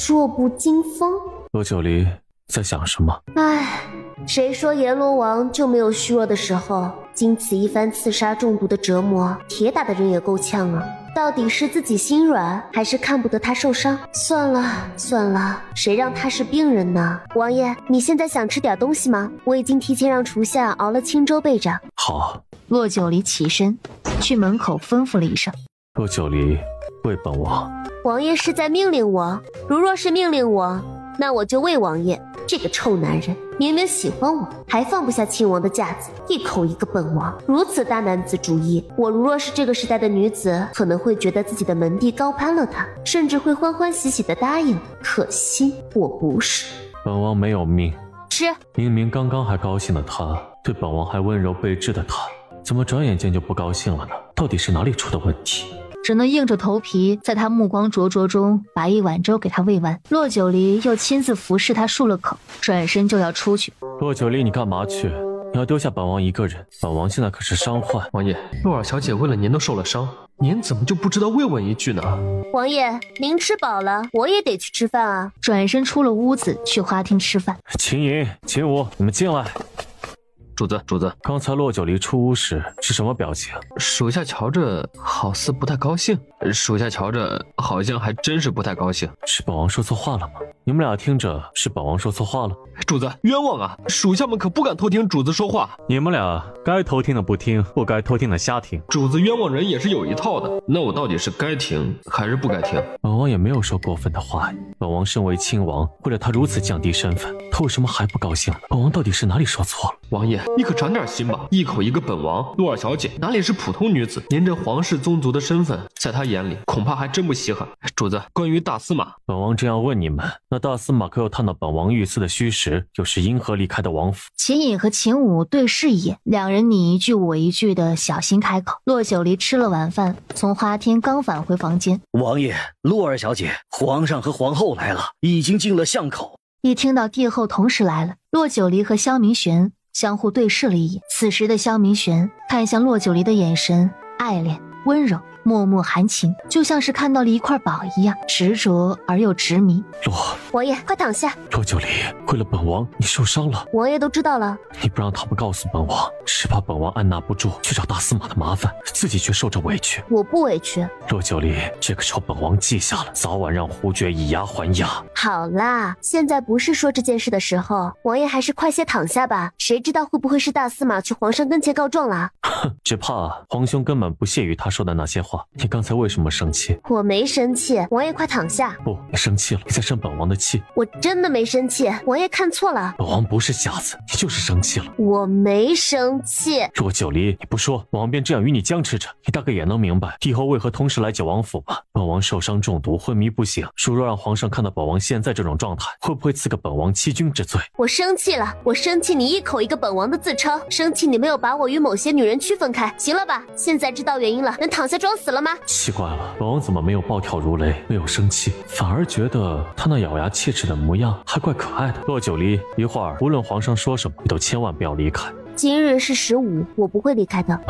S4: 弱不禁风？
S5: 洛九离在想什么？
S4: 唉，谁说阎罗王就没有虚弱的时候？经此一番刺杀中毒的折磨，铁打的人也够呛啊！到底是自己心软，还是看不得他受伤？算了算了，谁让他是病人呢？王爷，你现在想吃点东西吗？我已经提前让厨下熬了清粥备着。
S5: 好。
S1: 洛九离起身，去门口吩咐了一声：“
S5: 洛九离，为本王。”
S4: 王爷是在命令我？如若是命令我，那我就为王爷。这个臭男人明明喜欢我，还放不下亲王的架子，一口一个本王，如此大男子主义。我如若是这个时代的女子，可能会觉得自己的门第高攀了他，甚至会欢欢喜喜的答应。可惜我不是。
S5: 本王没有命。
S4: 吃。
S5: 明明刚刚还高兴的他，对本王还温柔备至的他，怎么转眼间就不高兴了呢？到底是哪里出的问题？
S1: 只能硬着头皮在他目光灼灼中把一碗粥给他喂完。洛九离又亲自服侍他漱了口，转身就要出去。
S5: 洛九离，你干嘛去？你要丢下本王一个人？本王现在可是伤患。
S7: 王爷，洛尔小姐为了您都受了伤，您怎么就不知道慰问一句呢？
S4: 王爷，您吃饱了，我也得去吃饭啊。
S1: 转身出了屋子，去花厅吃饭。
S5: 秦莹、秦武，你们进来。
S7: 主子，
S5: 刚才洛九离出屋时是什么表情？
S7: 属下瞧着好似不太高兴，属下瞧着好像还真是不太高兴。
S5: 是本王说错话了吗？你们俩听着，是本王说错话了？
S7: 主子冤枉啊！属下们可不敢偷听主子说话。
S5: 你们俩该偷听的不听，不该偷听的瞎听。
S7: 主子冤枉人也是有一套的，那我到底是该听还是不该听？
S5: 本王也没有说过分的话。本王身为亲王，为了他如此降低身份，他为什么还不高兴？本王到底是哪里说错了？
S7: 王爷，你可长点心吧！一口一个本王，洛尔小姐哪里是普通女子？您这皇室宗族的身份，在她眼里恐怕还真不稀罕。主子，关于大司马，
S5: 本王这样问你们，那大司马可有探到本王遇刺的虚实，又是因何离开的王府？
S1: 秦颖和秦武对视一眼，两人你一句我一句的小心开口。洛九离吃了晚饭，从花厅刚返回房间。
S6: 王爷，洛儿小姐，皇上和皇后来了，已经进了巷口。
S1: 一听到帝后同时来了，洛九离和萧明玄相互对视了一眼。此时的萧明玄看向洛九离的眼神爱怜温柔，脉脉含情，就像是看到了一块宝一样，执着而又执迷。
S4: 王爷，快躺下。
S5: 洛九离，为了本王，你受伤了。
S4: 王爷都知道了。
S5: 你不让他们告诉本王，是怕本王按捺不住去找大司马的麻烦，自己却受着委屈。
S4: 我不委屈。
S5: 洛九离，这个仇本王记下了，早晚让胡爵以牙还牙。
S4: 好啦，现在不是说这件事的时候，王爷还是快些躺下吧。谁知道会不会是大司马去皇上跟前告状了？
S5: 哼，只怕皇兄根本不屑于他说的那些话。你刚才为什么生气？
S4: 我没生气，王爷快躺下。
S5: 不，你生气了，你在生本王的气。
S4: 我真的没生气，王爷看错了。
S5: 本王不是瞎子，你就是生气了。
S4: 我没生气。
S5: 洛九离，你不说，本王便这样与你僵持着。你大概也能明白帝后为何同时来九王府吧？本王受伤中毒，昏迷不醒，如若让皇上看到本王现在这种状态，会不会赐个本王欺君之罪？
S4: 我生气了，我生气你一口一个本王的自称，生气你没有把我与某些女人区分开。行了吧，现在知道原因了，能躺下装死了吗？
S5: 奇怪了，本王怎么没有暴跳如雷，没有生气，反而觉得他那咬牙切齿的模样还怪可爱的。洛九离，一会儿无论皇上说什么，你都千万不要离开。
S4: 今日是15，我不会离开的。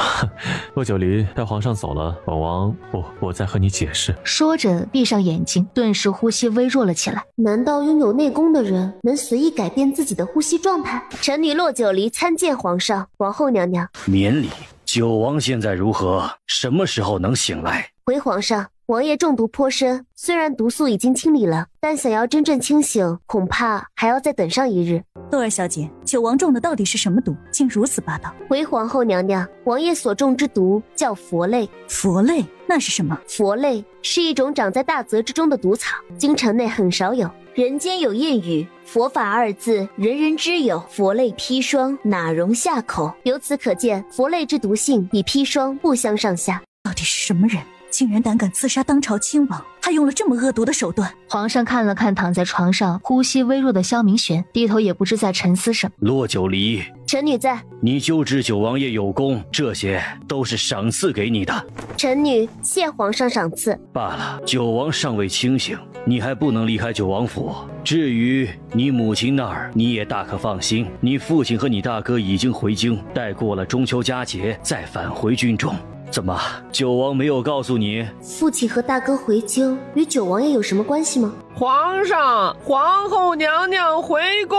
S5: 洛九离，待皇上走了，本王我再和你解释。
S1: 说着闭上眼睛，顿时呼吸微弱了起来。
S4: 难道拥有内功的人能随意改变自己的呼吸状态？臣女洛九离参见皇上、皇后娘娘。
S6: 免礼。九王现在如何？什么时候能醒来？
S4: 回皇上，
S14: 王爷中毒颇深，虽然毒素已经清理了，但想要真正清醒，恐怕还要再等上一日。
S3: 窦二小姐，九王中的到底是什么毒，竟如此霸道？
S14: 回皇后娘娘，王爷所中之毒叫佛类。
S3: 佛类那是什么？
S14: 佛类是一种长在大泽之中的毒草，京城内很少有。人间有谚语，佛法二字人人知有，佛类砒霜，哪容下口？由此可见，佛类之毒性比砒霜不相上下。
S3: 到底是什么人，竟然胆敢刺杀当朝亲王？他用了这么恶毒的手段。
S1: 皇上看了看躺在床上呼吸微弱的萧明玄，低头也不知在沉思什么。
S6: 骆九离，
S14: 臣女在。
S6: 你救治九王爷有功，这些都是赏赐给你的。
S14: 臣女谢皇上赏赐。
S6: 罢了，九王尚未清醒，你还不能离开九王府。至于你母亲那儿，你也大可放心，你父亲和你大哥已经回京，待过了中秋佳节再返回军中。怎么，九王没有告诉你？
S14: 父亲和大哥回京与九王爷有什么关系吗？
S8: 皇上，皇后娘娘回宫。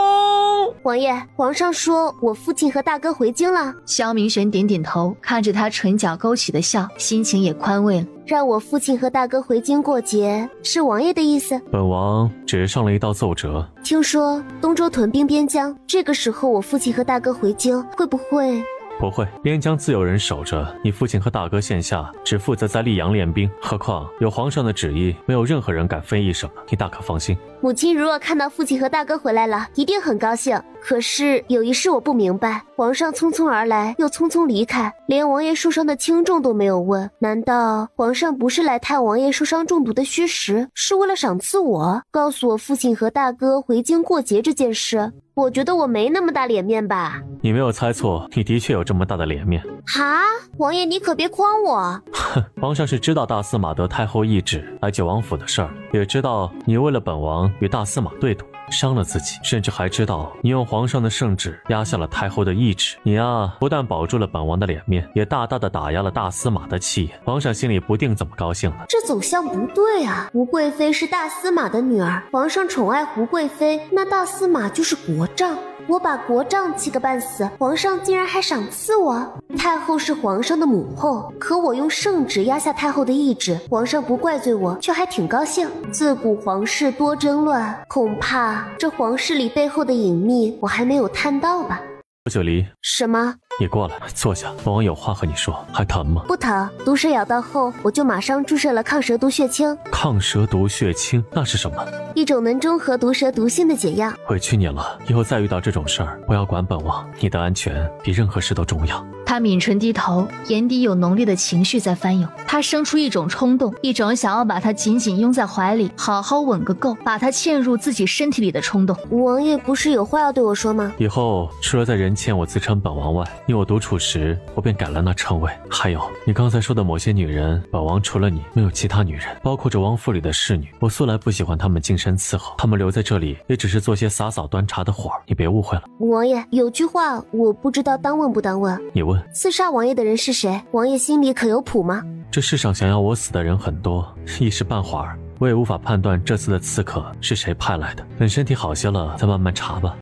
S14: 王爷，皇上说我父亲和大哥回京了。
S1: 萧明玄点点头，看着他唇角勾起的笑，心情也宽慰了。
S14: 让我父亲和大哥回京过节，是王爷的意思？
S5: 本王只上了一道奏折。
S14: 听说东周屯兵边疆，这个时候我父亲和大哥回京，会不会？
S5: 不会，边疆自有人守着，你父亲和大哥现下只负责在溧阳练兵，何况有皇上的旨意，没有任何人敢非议什么，你大可放心。
S14: 母亲如若看到父亲和大哥回来了，一定很高兴。可是有一事我不明白，皇上匆匆而来，又匆匆离开，连王爷受伤的轻重都没有问。难道皇上不是来探王爷受伤中毒的虚实，是为了赏赐我，告诉我父亲和大哥回京过节这件事？我觉得我没那么大脸面吧。
S5: 你没有猜错，你的确有这么大的脸面。
S14: 哈，王爷你可别诓我。
S5: 哼，皇上是知道大司马得太后懿旨来九王府的事儿，也知道你为了本王与大司马对赌，伤了自己，甚至还知道你用皇上的圣旨压下了太后的懿旨。你啊，不但保住了本王的脸面，也大大的打压了大司马的气焰。皇上心里不定怎么高兴了。
S14: 这走向不对啊！胡贵妃是大司马的女儿，皇上宠爱胡贵妃，那大司马就是国丈。我把国丈气个半死，皇上竟然还赏赐我。太后是皇上的母后，可我用圣旨压下太后的懿旨，皇上不怪罪我，却还挺高兴。自古皇室多争乱，恐怕这皇室里背后的隐秘我还没有探到吧。
S5: 罗九离，
S14: 什么？
S5: 你过来，坐下，本王有话和你说。还疼吗？
S14: 不疼，毒蛇咬到后，我就马上注射了抗蛇毒血清。
S5: 抗蛇毒血清那是什么？
S14: 一种能中和毒蛇毒性的解药。
S5: 委屈你了，以后再遇到这种事儿，不要管本王，你的安全比任何事都重要。
S1: 他抿唇低头，眼底有浓烈的情绪在翻涌。他生出一种冲动，一种想要把他紧紧拥在怀里，好好吻个够，把他嵌入自己身体里的冲动。
S14: 王爷不是有话要对我说吗？
S5: 以后除了在人前我自称本王外，你我独处时，我便改了那称谓。还有你刚才说的某些女人，本王除了你没有其他女人，包括这王府里的侍女，我素来不喜欢她们近身伺候，她们留在这里也只是做些洒扫端茶的活儿，你别误会了。
S14: 王爷，有句话我不知道当问不当问。
S5: 你问。
S14: 刺杀王爷的人是谁？王爷心里可有谱吗？
S5: 这世上想要我死的人很多，一时半会儿我也无法判断这次的刺客是谁派来的。等身体好些了再慢慢查吧。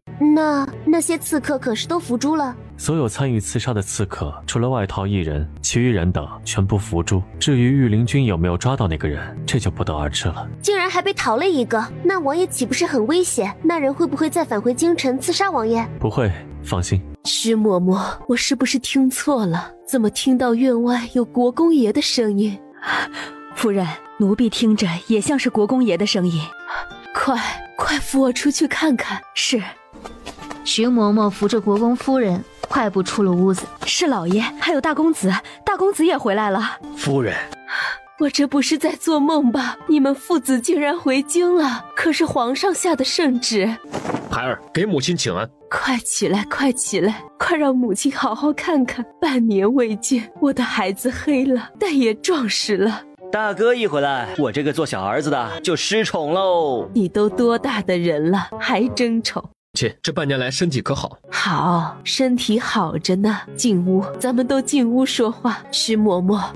S14: 那些刺客可是都伏诛了？
S5: 所有参与刺杀的刺客，除了外套一人，其余人等全部伏诛。至于御林军有没有抓到那个人，这就不得而知了。
S14: 竟然还被逃了一个，那王爷岂不是很危险？那人会不会再返回京城刺杀王爷？
S5: 不会，放心。
S13: 施嬷嬷，我是不是听错了？怎么听到院外有国公爷的声音？
S12: 夫人，奴婢听着也像是国公爷的声音。
S13: 快扶我出去看看。
S12: 是。
S1: 徐嬷嬷扶着国公夫人快步出了屋子。
S12: 是老爷，还有大公子，大公子也回来了。
S6: 夫人，
S13: 我这不是在做梦吧？你们父子竟然回京了，可是皇上下的圣旨。
S7: 孩儿，给母亲请安。
S13: 快起来，快起来，快让母亲好好看看。半年未见，我的孩子黑了，但也壮实了。
S10: 大哥一回来，我这个做小儿子的就失宠喽。
S13: 你都多大的人了，还争宠？
S7: 切，这半年来身体可好？
S13: 好，身体好着呢。进屋，咱们都进屋说话。徐嬷嬷，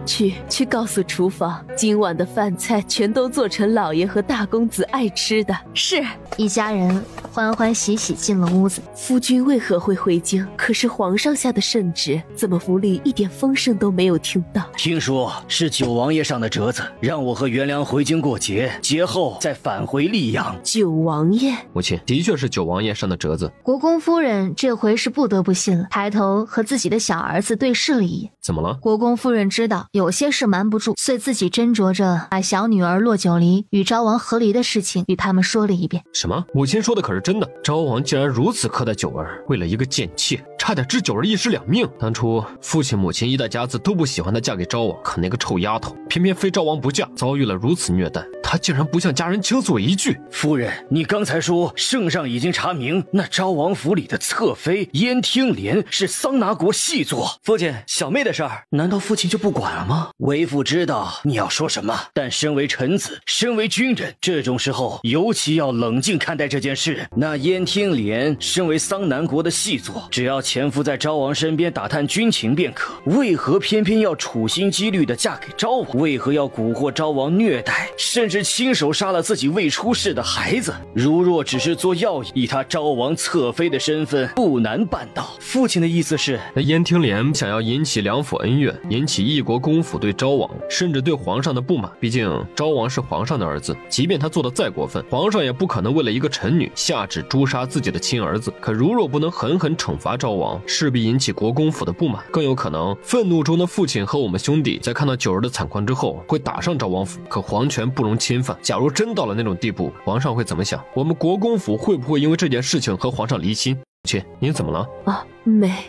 S13: 去告诉厨房，今晚的饭菜全都做成老爷和大公子爱吃的。
S1: 是。一家人欢欢喜喜进了屋子。
S13: 夫君为何会回京？可是皇上下的圣旨，怎么府里一点风声都没有听到？
S6: 听说是九王爷上的折子，让我和元良回京过节，节后再返回溧阳。
S13: 九王爷，
S7: 母亲，的确是九王爷上的折子。
S1: 国公夫人这回是不得不信了，抬头和自己的小儿子对视了一眼。
S7: 怎么了？
S1: 国公夫人知道有些事瞒不住，遂自己斟酌着把小女儿骆九离与昭王和离的事情与他们说了一遍。
S7: 什么？母亲说的可是真的？昭王竟然如此苛待九儿，为了一个贱妾，差点置九儿一尸两命。当初父亲母亲一大家子都不喜欢她嫁给昭王，可那个臭丫头偏偏非昭王不嫁，遭遇了如此虐待，她竟然不向家人倾诉一句。
S6: 夫人，你刚才说圣上已经查明那昭王府里的侧妃燕听莲是桑拿国细作。
S10: 父亲，小妹的事儿
S6: 难道父亲就不管了吗？为父知道你要说什么，但身为臣子，身为军人，这种时候尤其要冷静看待这件事。那燕听莲身为桑南国的细作，只要潜伏在昭王身边打探军情便可，为何偏偏要处心积虑地嫁给昭王？为何要蛊惑昭王虐待，甚至亲手杀了自己未出世的孩子？如若只是做药引，以他昭王侧妃的身份，不难办到。父亲的意思是，
S7: 那燕听莲想要引起两府恩怨，引起一国公府对昭王甚至对皇上的不满。毕竟昭王是皇上的儿子，即便他做的再过分，皇上也不可能为了一个臣女下旨诛杀自己的亲儿子。可如若不能狠狠惩罚昭王，势必引起国公府的不满，更有可能愤怒中的父亲和我们兄弟在看到九儿的惨况之后会打上昭王府。可皇权不容侵犯，假如真到了那种地步，皇上会怎么想？我们国公府会不会因为这件事情和皇上离心？切，您怎么了？
S13: 啊，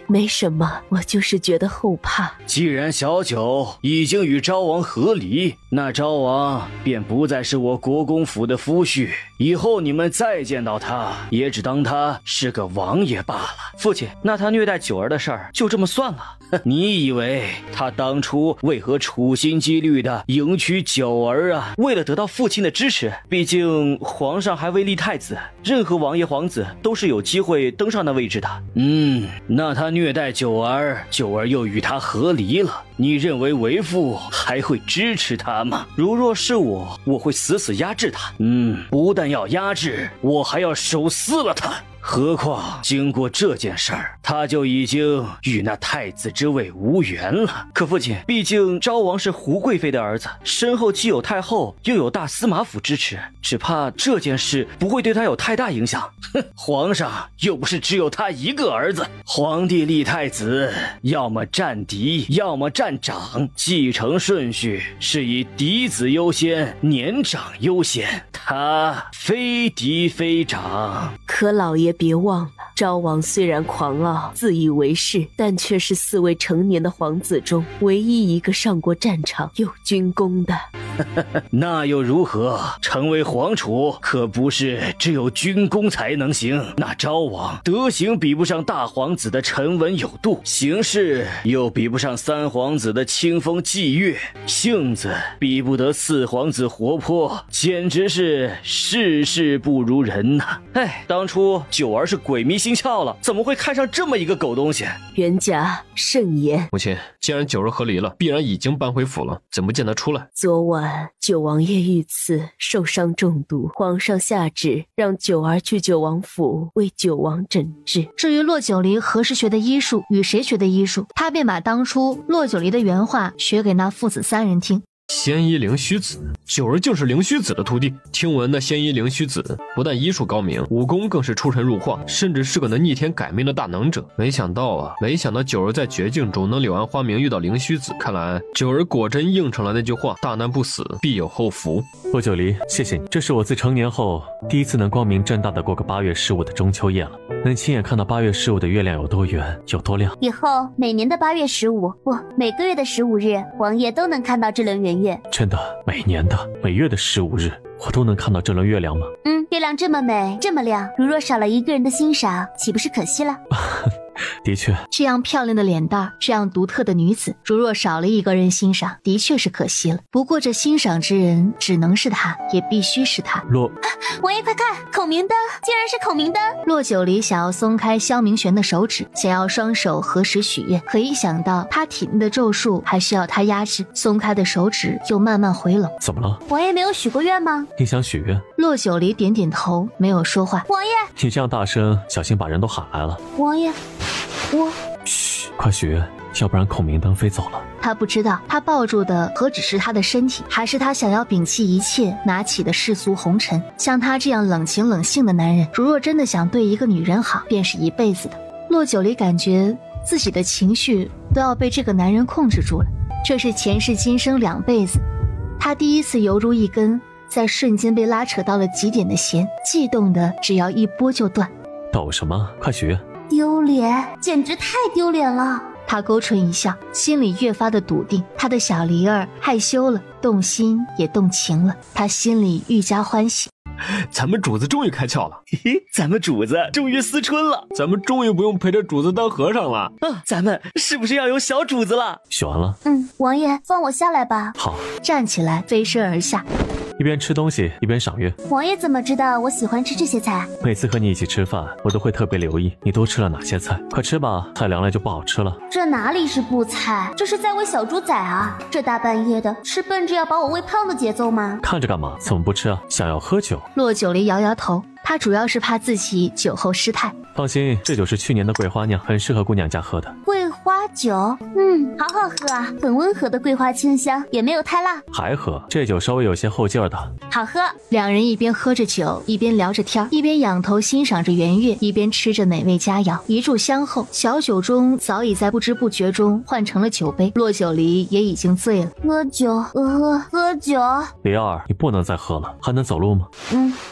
S13: 没什么，我就是觉得后怕。
S6: 既然小九已经与昭王和离，那昭王便不再是我国公府的夫婿，以后你们再见到他，也只当他是个王爷罢了。
S10: 父亲，那他虐待九儿的事儿就这么算了？
S6: 你以为他当初为何处心积虑的迎娶九儿啊？
S10: 为了得到父亲的支持，毕竟皇上还未立太子，任何王爷皇子都是有机会登上那位置的。
S6: 那他虐待九儿，九儿又与他和离了，你认为为父还会支持他吗？
S10: 如若是我会死死压制他。
S6: 不但要压制，我还要手撕了他。何况经过这件事儿，他就已经与那太子之位无缘了。
S10: 可父亲，毕竟昭王是胡贵妃的儿子，身后既有太后，又有大司马府支持，只怕这件事不会对他有太大影响。
S6: 皇上又不是只有他一个儿子，皇帝立太子，要么战嫡，要么战长，继承顺序是以嫡子优先，年长优先。他非嫡非长。
S13: 可老爷别忘了，昭王虽然狂傲自以为是，但却是4位成年的皇子中唯一一个上过战场有军功的。
S6: 那又如何？成为皇储可不是只有军功才能行。那昭王德行比不上大皇子的沉稳有度，行事又比不上3皇子的清风霁月，性子比不得4皇子活泼，简直是事事不如人呐。
S10: 当初九儿是鬼迷心窍了，怎么会看上这么一个狗东西？
S13: 元甲慎言。
S7: 母亲，既然九儿和离了，必然已经搬回府了，怎么见他出来？
S13: 昨晚九王爷遇刺，受伤中毒，皇上下旨让九儿去九王府为九王诊治。
S1: 至于骆九离何时学的医术，与谁学的医术，他便把当初骆九离的原话学给那父子3人听。
S7: 仙医灵虚子，九儿竟是灵虚子的徒弟。听闻那仙医灵虚子不但医术高明，武功更是出神入化，甚至是个能逆天改命的大能者。没想到九儿在绝境中能柳暗花明，遇到灵虚子。看来九儿果真应承了那句话，大难不死必有后福。
S5: 骆九离，谢谢你，这是我自成年后第一次能光明正大的过个8月15的中秋夜了，能亲眼看到8月15的月亮有多圆有多亮。
S14: 以后每年的8月15，不，每个月的15日，王爷都能看到这轮圆月。
S5: 真的，每年的每月的15日，我都能看到这轮月亮吗？
S14: 月亮这么美这么亮，如若少了一个人的欣赏，岂不是可惜了？
S5: 的确，
S1: 这样漂亮的脸蛋，这样独特的女子，如若少了一个人欣赏，的确是可惜了。不过这欣赏之人只能是他，也必须是他。
S4: 王爷快看，孔明灯，竟然是孔明灯！
S1: 洛九离想要松开萧明玄的手指，想要双手合十许愿，可一想到他体内的咒术还需要他压制，松开的手指又慢慢回拢。
S5: 怎么了？
S4: 王爷没有许过愿吗？
S5: 你想许愿？
S1: 洛九离点点头，没有说话。
S4: 王爷，
S5: 你这样大声，小心把人都喊来了。
S4: 王爷，
S5: 嘘，快许愿，要不然孔明灯飞走了。
S1: 他不知道，他抱住的何止是他的身体，还是他想要摒弃一切拿起的世俗红尘。像他这样冷情冷性的男人，如若真的想对一个女人好，便是一辈子的。洛九离感觉自己的情绪都要被这个男人控制住了，这是前世今生2辈子。他第一次犹如一根在瞬间被拉扯到了极点的弦，悸动的只要一拨就断。
S5: 抖什么？快许愿！
S14: 丢脸，简直太丢脸了。
S1: 他勾唇一笑，心里越发的笃定。他的小梨儿害羞了，动心也动情了，他心里愈加欢喜。
S7: 咱们主子终于开窍了，
S6: 嘿嘿，咱们主子终于思春了，
S7: 咱们终于不用陪着主子当和尚了
S6: 啊！咱们是不是要有小主子了？
S5: 许完了。
S14: 王爷，放我下来吧。
S5: 好，
S1: 站起来，飞身而下。
S5: 一边吃东西一边赏月。
S14: 王爷怎么知道我喜欢吃这些菜？
S5: 每次和你一起吃饭，我都会特别留意你都吃了哪些菜。快吃吧，菜凉了就不好吃了。
S14: 这哪里是不菜，这是在喂小猪仔啊！这大半夜的，是奔着要把我喂胖的节奏吗？
S5: 看着干嘛？怎么不吃啊？想要喝酒？
S1: 洛九离摇摇头，他主要是怕自己酒后失态。
S5: 放心，这酒是去年的桂花酿，很适合姑娘家喝的。
S14: 桂花酒，好好喝啊，很温和的桂花清香，也没有太辣。
S5: 还喝？这酒稍微有些后劲儿的。
S14: 好喝。
S1: 两人一边喝着酒，一边聊着天，一边仰头欣赏着圆月，一边吃着美味佳肴。一炷香后，小酒盅早已在不知不觉中换成了酒杯，洛九离也已经醉了。
S14: 喝酒，喝酒。
S5: 梨儿，你不能再喝了，还能走路吗？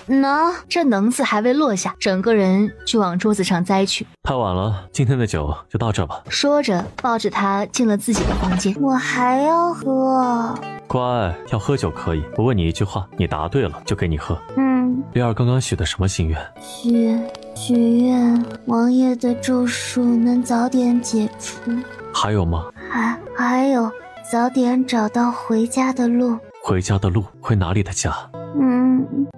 S14: 能。
S1: 这能字还未落下，整个人就往桌子上栽去。
S5: 太晚了，今天的酒就到这吧。
S1: 说着，抱着他进了自己的房间。
S14: 我还要喝。
S5: 乖，要喝酒可以，我问你一句话，你答对了就给你喝。梨儿刚刚许的什么心愿？
S14: 许愿王爷的咒术能早点解除。
S5: 还有吗？
S14: 还有，早点找到回家的路。
S5: 回家的路？回哪里的家？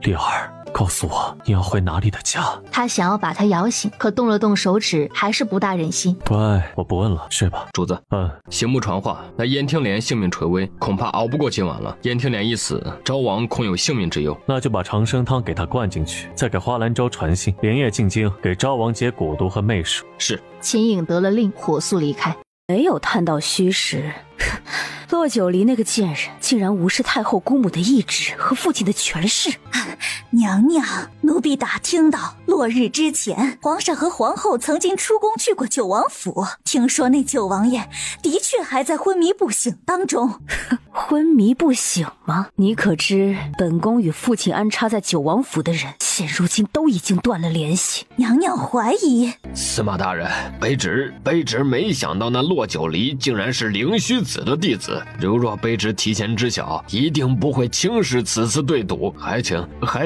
S5: 梨儿，告诉我你要回哪里的家。
S1: 他想要把他摇醒，可动了动手指，还是不大忍心。
S5: 乖，我不问了，睡吧。
S7: 主子，刑部传话，那燕听莲性命垂危，恐怕熬不过今晚了。燕听莲一死，昭王恐有性命之忧。
S5: 那就把长生汤给他灌进去，再给花兰州传信，连夜进京给昭王解蛊毒和媚术。
S7: 是。
S1: 秦颖得了令，火速离开。
S12: 没有探到虚实。洛九离那个贱人竟然无视太后姑母的懿旨和父亲的权势。
S3: 娘娘，奴婢打听到落日之前，皇上和皇后曾经出宫去过九王府，听说那九王爷的确还在昏迷不醒当中。
S12: 昏迷不醒吗？你可知本宫与父亲安插在九王府的人，现如今都已经断了联系。
S3: 娘娘怀疑。
S7: 司马大人，卑职没想到那洛九离竟然是灵虚子的弟子。如若卑职提前知晓，一定不会轻视此次对赌。还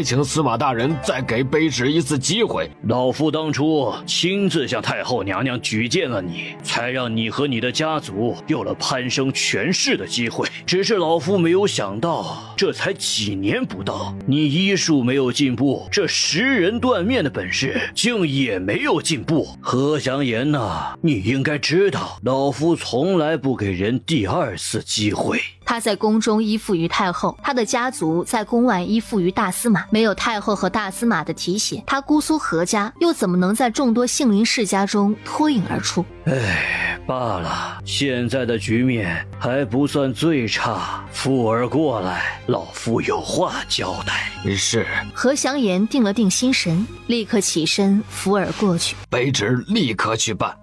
S7: 请司马大人再给卑职一次机会。
S6: 老夫当初亲自向太后娘娘举荐了你，才让你和你的家族有了攀升权势的机会。只是老夫没有想到，这才几年不到，你医术没有进步，这食人断面的本事竟也没有进步。何祥言呐，你应该知道，老夫从来不给人第2次机会。
S1: 他在宫中依附于太后，他的家族在宫外依附于大司马，没有太后和大司马的提携，他姑苏何家又怎么能在众多杏林世家中脱颖而出？
S6: 罢了，现在的局面还不算最差。富儿过来，老夫有话交代。
S7: 是。
S1: 何祥言定了定心神，立刻起身扶儿过去。
S7: 卑职立刻去办。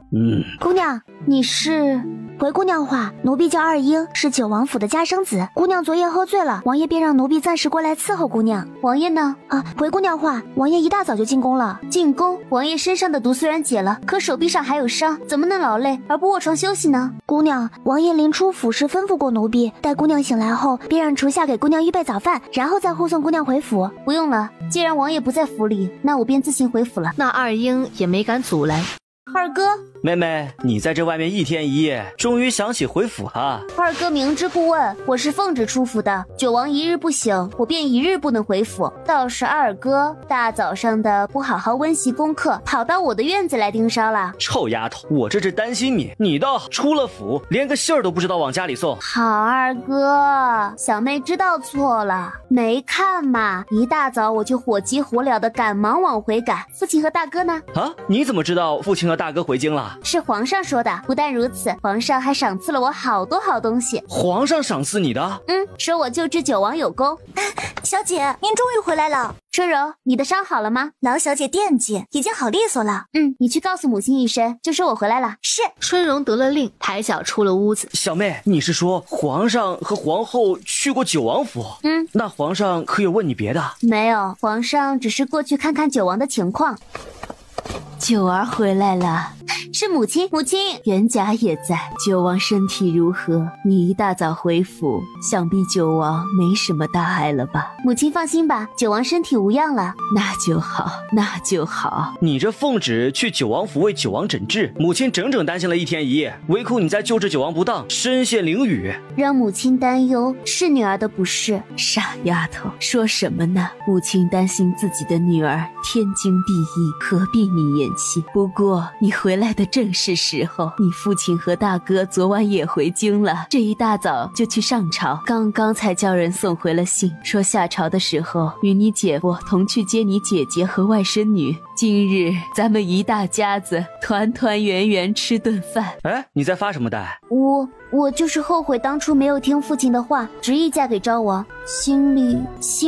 S14: 姑娘，你是？回姑娘话，奴婢叫二英，是九王府的家生子。姑娘昨夜喝醉了，王爷便让奴婢暂时过来伺候姑娘。王爷呢？回姑娘话，王爷一大早就进宫了。进宫，王爷身上的毒虽然解了，可手臂上还有伤，怎么能劳累而不卧床休息呢？姑娘，王爷临出府时吩咐过奴婢，待姑娘醒来后，便让厨下给姑娘预备早饭，然后再护送姑娘回府。不用了，既然王爷不在府里，那我便自行回府了。
S1: 那二英也没敢阻拦。
S14: 二哥，
S10: 妹妹，你在这外面1天1夜，终于想起回府了。
S14: 二哥明知故问，我是奉旨出府的。九王一日不醒，我便一日不能回府。倒是二哥大早上的不好好温习功课，跑到我的院子来盯梢了。
S10: 臭丫头，我这是担心你，你倒出了府，连个信儿都不知道往家里送。
S14: 好二哥，小妹知道错了，没看嘛，一大早我就火急火燎的赶忙往回赶。父亲和大哥呢？
S10: 啊，你怎么知道父亲和大哥回京了？
S14: 是皇上说的。不但如此，皇上还赏赐了我好多好东西。
S10: 皇上赏赐你的？
S14: 说我救治九王有功。
S9: 小姐，您终于回来了。
S14: 春柔，你的伤好了吗？
S9: 老小姐惦记，已经好利索了。
S14: 你去告诉母亲一声，就说我回来了。
S9: 是。
S1: 春荣得了令，抬脚出了屋子。
S10: 小妹，你是说皇上和皇后去过九王府？那皇上可有问你别的？
S14: 没有，皇上只是过去看看九王的情况。
S13: 九儿回来了。
S14: 是母亲，母亲，
S13: 元甲也在。九王身体如何？你一大早回府，想必九王没什么大碍了吧？
S14: 母亲放心吧，九王身体无恙了。
S13: 那就好，那就好。
S10: 你这奉旨去九王府为九王诊治，母亲整整担心了1天1夜，唯恐你在救治九王不当，身陷囹圄，
S14: 让母亲担忧是女儿的不是。
S13: 傻丫头，说什么呢？母亲担心自己的女儿天经地义，何必你言弃？不过你回来的正是时候，你父亲和大哥昨晚也回京了，这一大早就去上朝，刚刚才叫人送回了信，说下朝的时候与你姐夫同去接你姐姐和外甥女。今日咱们一大家子团团圆圆吃顿饭。
S10: 哎，你在发什么呆？
S14: 我就是后悔当初没有听父亲的话，执意嫁给昭王，心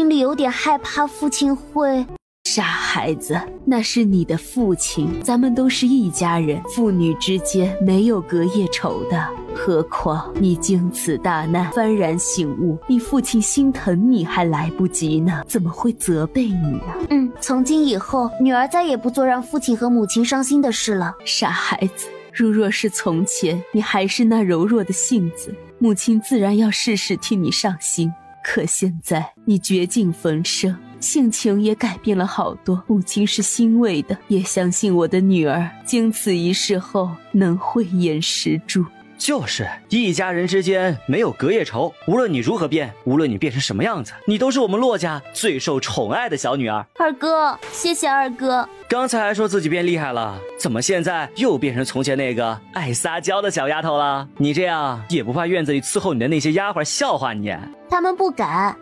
S14: 里有点害怕父亲会。
S13: 傻孩子，那是你的父亲，咱们都是一家人，父女之间没有隔夜仇的。何况你经此大难，幡然醒悟，你父亲心疼你还来不及呢，怎么会责备你啊？
S14: 从今以后，女儿再也不做让父亲和母亲伤心的事了。
S13: 傻孩子，如若是从前，你还是那柔弱的性子，母亲自然要事事替你上心。可现在你绝境逢生，性情也改变了好多，母亲是欣慰的，也相信我的女儿经此一事后能慧眼识珠。
S10: 就是一家人之间没有隔夜仇，无论你如何变，无论你变成什么样子，你都是我们骆家最受宠爱的小女儿。
S14: 二哥，谢谢二哥。
S10: 刚才还说自己变厉害了，怎么现在又变成从前那个爱撒娇的小丫头了？你这样也不怕院子里伺候你的那些丫鬟笑话你？
S14: 他们不敢。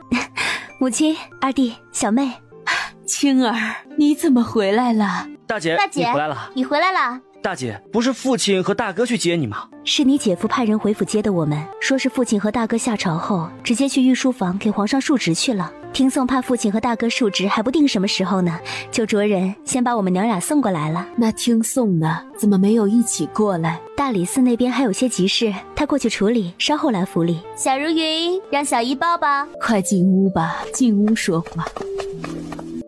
S12: 母亲、二弟、小妹，
S13: 青儿，你怎么回来了？
S10: 大姐，你回来了。
S14: 你回来了。
S10: 大姐，不是父亲和大哥去接你吗？
S12: 是你姐夫派人回府接的我们，说是父亲和大哥下朝后直接去御书房给皇上述职去了。听送怕父亲和大哥述职还不定什么时候呢，就着人先把我们娘俩送过来了。
S13: 那听送呢，怎么没有一起过来？
S12: 大理寺那边还有些急事，他过去处理，稍后来府里。
S14: 小如云，让小姨抱抱。
S13: 快进屋吧，进屋说话。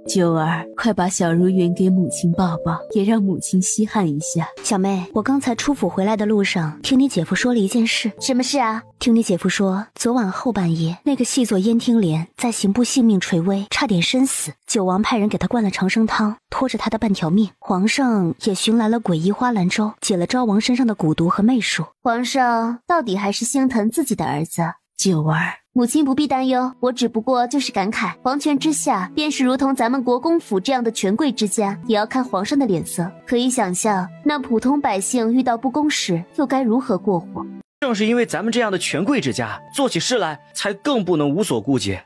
S13: 九儿，快把小如云给母亲抱抱，也让母亲稀罕一下。
S12: 小妹，我刚才出府回来的路上，听你姐夫说了一件事。
S14: 什么事啊？
S12: 听你姐夫说，昨晚后半夜，那个细作燕听莲在刑部性命垂危，差点身死。九王派人给他灌了长生汤，拖着他的半条命。皇上也寻来了诡异花兰粥，解了昭王身上的蛊毒和媚术。
S14: 皇上到底还是心疼自己的儿子。
S13: 九儿，
S14: 母亲不必担忧，我只不过就是感慨，皇权之下，便是如同咱们国公府这样的权贵之家，也要看皇上的脸色。可以想象，那普通百姓遇到不公时，又该如何过活？
S10: 正是因为咱们这样的权贵之家，做起事来才更不能无所顾忌。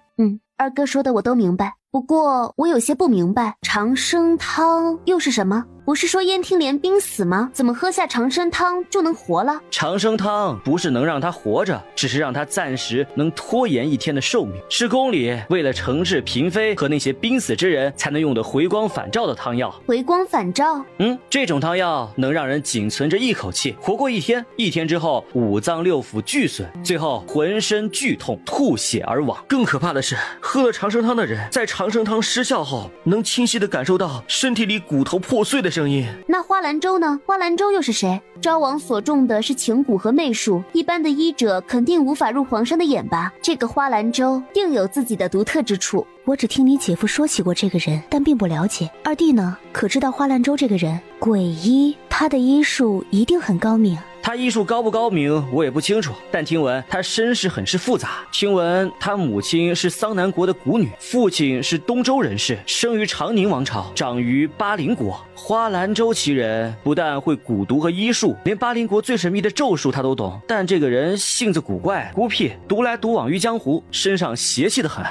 S14: 二哥说的我都明白，不过我有些不明白，长生汤又是什么？不是说燕听莲病死吗？怎么喝下长生汤就能活了？
S10: 长生汤不是能让他活着，只是让他暂时能拖延1天的寿命，是宫里为了惩治嫔妃和那些濒死之人才能用的回光返照的汤药。
S14: 回光返照？
S10: 这种汤药能让人仅存着一口气活过1天，1天之后五脏六腑俱损，最后浑身剧痛，吐血而亡。更可怕的是，喝了长生汤的人在长生汤失效后，能清晰地感受到身体里骨头破碎的声音。
S14: 那花兰粥呢？花兰粥又是谁？昭王所中的是情蛊和媚术，一般的医者肯定无法入皇上的眼吧？这个花兰粥定有自己的独特之处。
S12: 我只听你姐夫说起过这个人，但并不了解。二弟呢？可知道花兰粥这个人？诡医
S9: 他的医术一定很高明。
S6: 他医术高不高明，我也不清楚，但听闻他身世很是复杂。听闻他母亲是桑南国的蛊女，父亲是东周人士，生于长宁王朝，长于巴陵国。花兰州其人不但会蛊毒和医术，连巴陵国最神秘的咒术他都懂。但这个人性子古怪、孤僻，独来独往于江湖，身上邪气得很。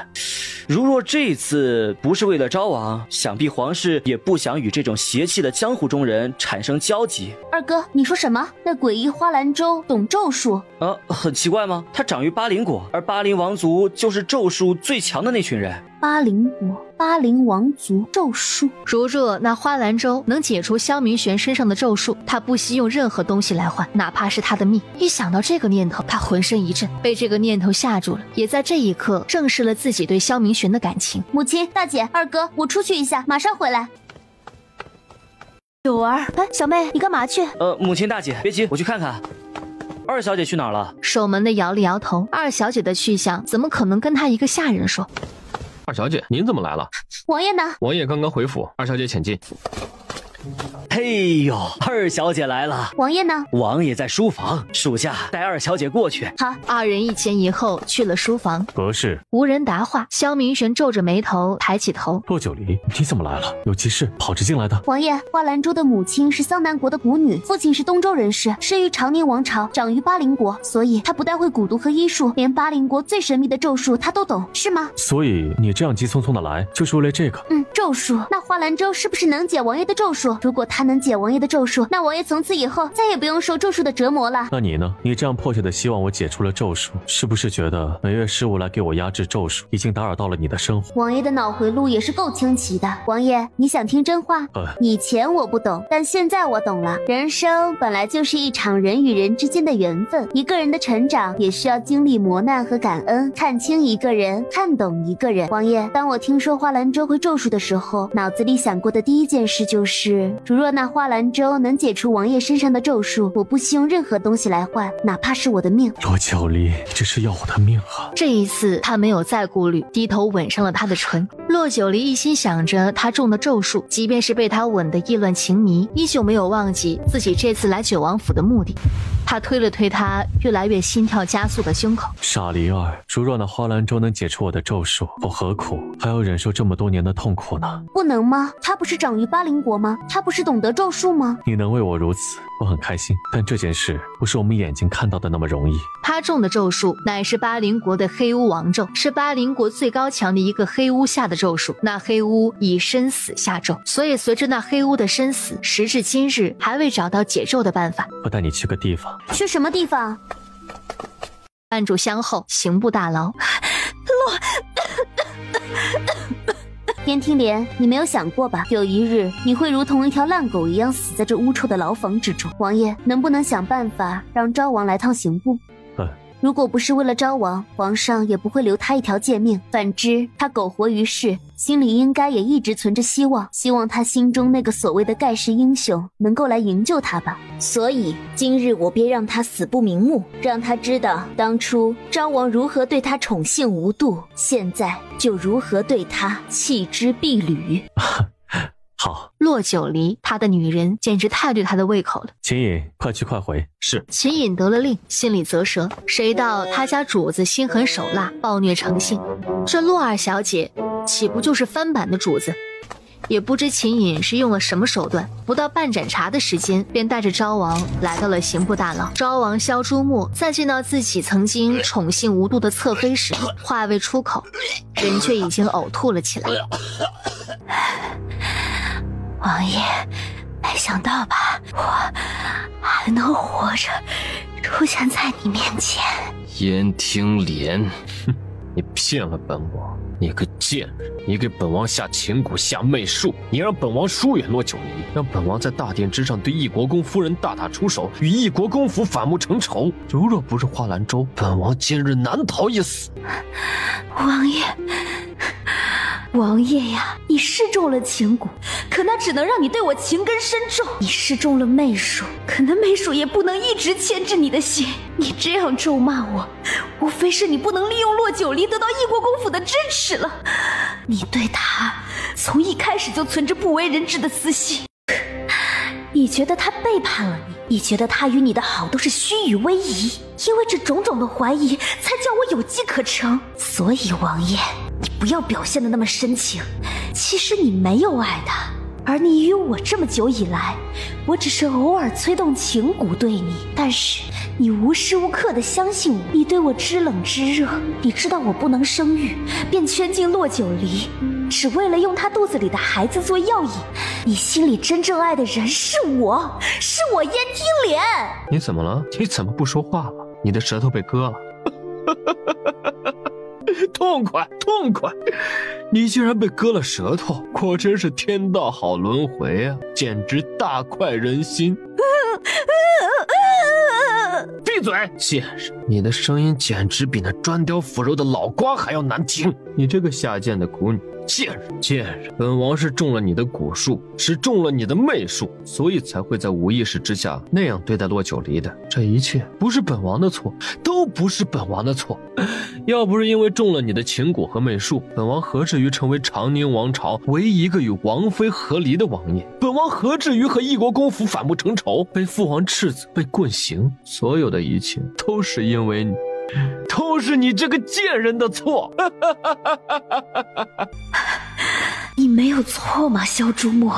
S6: 如若这次不是为了昭王，想必皇室也不想与这种邪气的江湖中人产生交集。
S14: 二哥，你说什么？那诡异花兰州懂咒术？
S6: 很奇怪吗？他长于巴陵国，而巴陵王族就是咒术最强的那群人。
S14: 巴陵国，巴陵王族咒术。
S1: 如若那花兰州能解除萧明玄身上的咒术，他不惜用任何东西来换，哪怕是他的命。一想到这个念头，他浑身一震，被这个念头吓住了，也在这一刻正视了自己对萧明玄的感情。
S14: 母亲、大姐、二哥，我出去一下，马上回来。
S9: 九儿，小妹，你干嘛去？
S6: 母亲大姐，别急，我去看看。二小姐去哪儿了？
S1: 守门的摇了摇头，二小姐的去向怎么可能跟她一个下人说？
S7: 二小姐，您怎么来了？
S14: 王爷呢？
S7: 王爷刚刚回府，二小姐请进。
S6: 嘿呦，二小姐来了。
S14: 王爷呢？
S6: 王爷在书房，属下带二小姐过去。
S1: 好，二人一前一后去了书房。
S5: 何事？
S1: 无人答话。萧明玄皱着眉头，抬起头。
S5: 洛九离，你怎么来了？有急事跑着进来的？
S14: 王爷，花兰州的母亲是桑南国的蛊女，父亲是东周人士，生于长宁王朝，长于巴陵国，所以他不但会蛊毒和医术，连巴陵国最神秘的咒术他都懂，是吗？
S5: 所以你这样急匆匆的来，就是为了这个？
S14: 咒术。那花兰州是不是能解王爷的咒术？如果他能解王爷的咒术，那王爷从此以后再也不用受咒术的折磨了。
S5: 那你呢？你这样迫切的希望我解除了咒术，是不是觉得每月事务来给我压制咒术，已经打扰到了你的生活？
S14: 王爷的脑回路也是够清奇的。王爷，你想听真话？以前我不懂，但现在我懂了。人生本来就是一场人与人之间的缘分，一个人的成长也需要经历磨难和感恩，看清一个人，看懂一个人。王爷，当我听说花兰州会咒术的时候，脑子里想过的第一件事就是，如若那花兰州能解除王爷身上的咒术，我不惜用任何东西来换，哪怕是我的命。
S5: 罗九离，你这是要我的命啊！
S1: 这一次他没有再顾虑，低头吻上了他的唇。洛九离一心想着他中的咒术，即便是被他吻得意乱情迷，依旧没有忘记自己这次来九王府的目的。他推了推他越来越心跳加速的胸口。
S5: 傻离儿，如若那花兰州能解除我的咒术，我何苦还要忍受这么多年的痛苦呢？
S14: 不能吗？他不是长于巴陵国吗？他不是懂得咒术吗？
S5: 你能为我如此，我很开心。但这件事不是我们眼睛看到的那么容易。
S1: 他中的咒术乃是巴陵国的黑巫王咒，是巴陵国最高强的一个黑巫下的咒术。那黑巫以生死下咒，所以随着那黑巫的生死，时至今日还未找到解咒的办法。
S5: 我带你去个地方。
S14: 去什么地方？
S1: 按住香后，刑部大牢。
S14: 天听莲，你没有想过吧？有一日你会如同一条烂狗一样死在这污臭的牢房之中。王爷，能不能想办法让昭王来趟刑部？如果不是为了昭王，皇上也不会留他一条贱命。反之，他苟活于世，心里应该也一直存着希望，希望他心中那个所谓的盖世英雄能够来营救他吧。所以今日我便让他死不瞑目，让他知道当初昭王如何对他宠幸无度，现在就如何对他弃之敝履。
S5: 好，
S1: 洛九离，他的女人简直太对他的胃口了。
S5: 秦隐，快去快回。是。
S1: 秦隐得了令，心里啧舌，谁道他家主子心狠手辣，暴虐成性，这洛二小姐岂不就是翻版的主子？也不知秦隐是用了什么手段，不到半盏茶的时间，便带着昭王来到了刑部大牢。昭王萧朱墨在见到自己曾经宠幸无度的侧妃时，话未出口，人却已经呕吐了起来。
S9: 王爷，没想到吧，我还能活着出现在你面前。
S7: 燕听莲，哼，你骗了本王，你个贱人！你给本王下情蛊，下媚术，你让本王疏远洛九离，让本王在大殿之上对义国公夫人大打出手，与义国公府反目成仇。如若不是花兰州，本王今日难逃一死。
S9: 王爷。王爷呀，你施中了情蛊，可那只能让你对我情根深重；你施中了媚术，可那媚术也不能一直牵制你的心。你这样咒骂我，无非是你不能利用洛九离得到义国公府的支持了。你对他从一开始就存着不为人知的私心，你你觉得他背叛了你，你觉得他与你的好都是虚与委蛇，因为这种种的怀疑才叫我有机可乘。所以王爷，你不要表现得那么深情，其实你没有爱他。而你与我这么久以来，我只是偶尔催动情蛊对你，但是你无时无刻的相信我，你对我知冷知热，你知道我不能生育，便圈进洛九离，只为了用他肚子里的孩子做药引。你心里真正爱的人是我，是我燕听莲。
S2: 你怎么了？你怎么不说话了？你的舌头被割了。痛快，痛快！你竟然被割了舌头，果真是天道好轮回啊，简直大快人心。闭嘴！贱人，你的声音简直比那砖雕腐肉的老瓜还要难听。你这个下贱的蛊女！贱人，贱人！本王是中了你的蛊术，是中了你的媚术，所以才会在无意识之下那样对待洛九离的。这一切不是本王的错，都不是本王的错。要不是因为中了你的情蛊和媚术，本王何至于成为长宁王朝唯一一个与王妃和离的王爷？本王何至于和异国公府反目成仇，被父皇斥责，被棍刑？所有的一切都是因为你。都是你这个贱人的错！
S9: 你没有错吗，萧朱墨？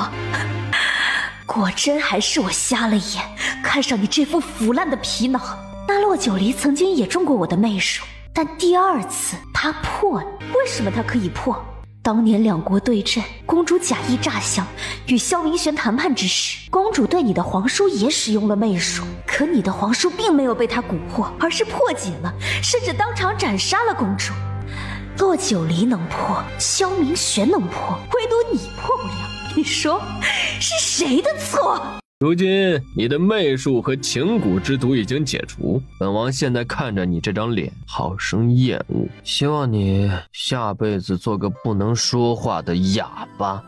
S9: 果真还是我瞎了眼，看上你这副腐烂的皮囊。那洛九离曾经也中过我的媚术，但第二次他破了。为什么他可以破？当年两国对阵，公主假意诈降，与萧明玄谈判之时，公主对你的皇叔也使用了媚术，可你的皇叔并没有被他蛊惑，而是破解了，甚至当场斩杀了公主。洛九离能破，萧明玄能破，唯独你破不了。你说是谁的错？
S2: 如今你的媚术和情蛊之毒已经解除，本王现在看着你这张脸好生厌恶，希望你下辈子做个不能说话的哑巴。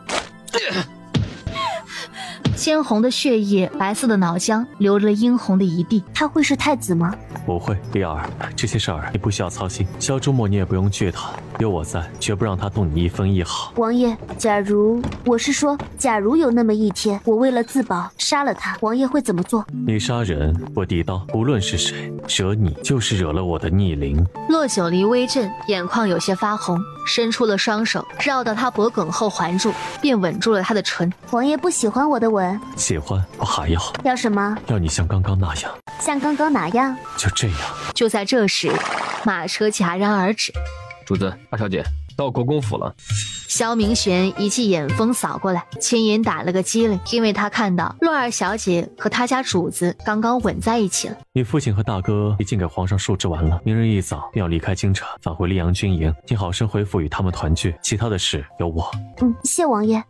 S1: 鲜红的血液，白色的脑浆流了殷红的一地。
S9: 他会是太子吗？
S5: 不会，丽儿，这些事儿你不需要操心。萧朱墨你也不用惧他，有我在，绝不让他动你一分一毫。
S14: 王爷，假如有那么一天，我为了自保杀了他，王爷会怎么做？
S5: 你杀人，我递刀，无论是谁惹你，就是惹了我的逆鳞。
S1: 洛九离微震，眼眶有些发红，伸出了双手，绕到他脖梗后环住，便吻住了他的唇。
S14: 王爷不喜欢我的吻？
S5: 喜欢，我还要。
S14: 要什么？
S5: 要你像刚刚那样。
S14: 像刚刚哪样？
S5: 就这样。
S1: 就在这时，马车戛然而止。
S2: 主子，二小姐到国公府了。
S1: 萧明玄一记眼风扫过来，轻言打了个激灵，因为他看到洛二小姐和他家主子刚刚吻在一起了。
S5: 你父亲和大哥已经给皇上述职完了，明日一早便要离开京城，返回溧阳军营。你好生回府与他们团聚，其他的事由我。
S14: 谢王爷。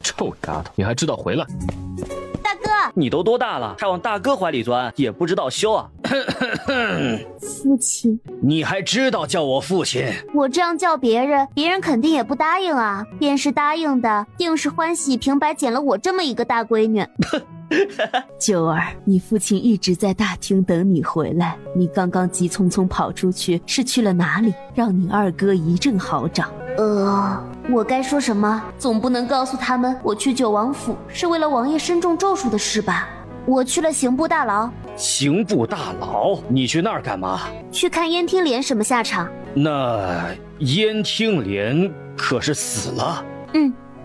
S2: 臭丫头，你还知道回来？
S10: 大哥，你都多大了，还往大哥怀里钻，也不知道羞啊！
S14: 父亲，
S11: 你还知道叫我父亲？
S14: 我这样叫别人，别人肯定也不答应啊。便是答应的，定是欢喜平白捡了我这么一个大闺女。
S13: 九儿，你父亲一直在大厅等你回来，你刚刚急匆匆跑出去，是去了哪里？让你二哥一阵好找。
S14: 我该说什么？总不能告诉他们我去九王府是为了王爷身中咒术的事吧？我去了刑部大牢。
S11: 刑部大牢？你去那儿干嘛？
S14: 去看燕听莲什么下场。
S11: 那燕听莲可是死了？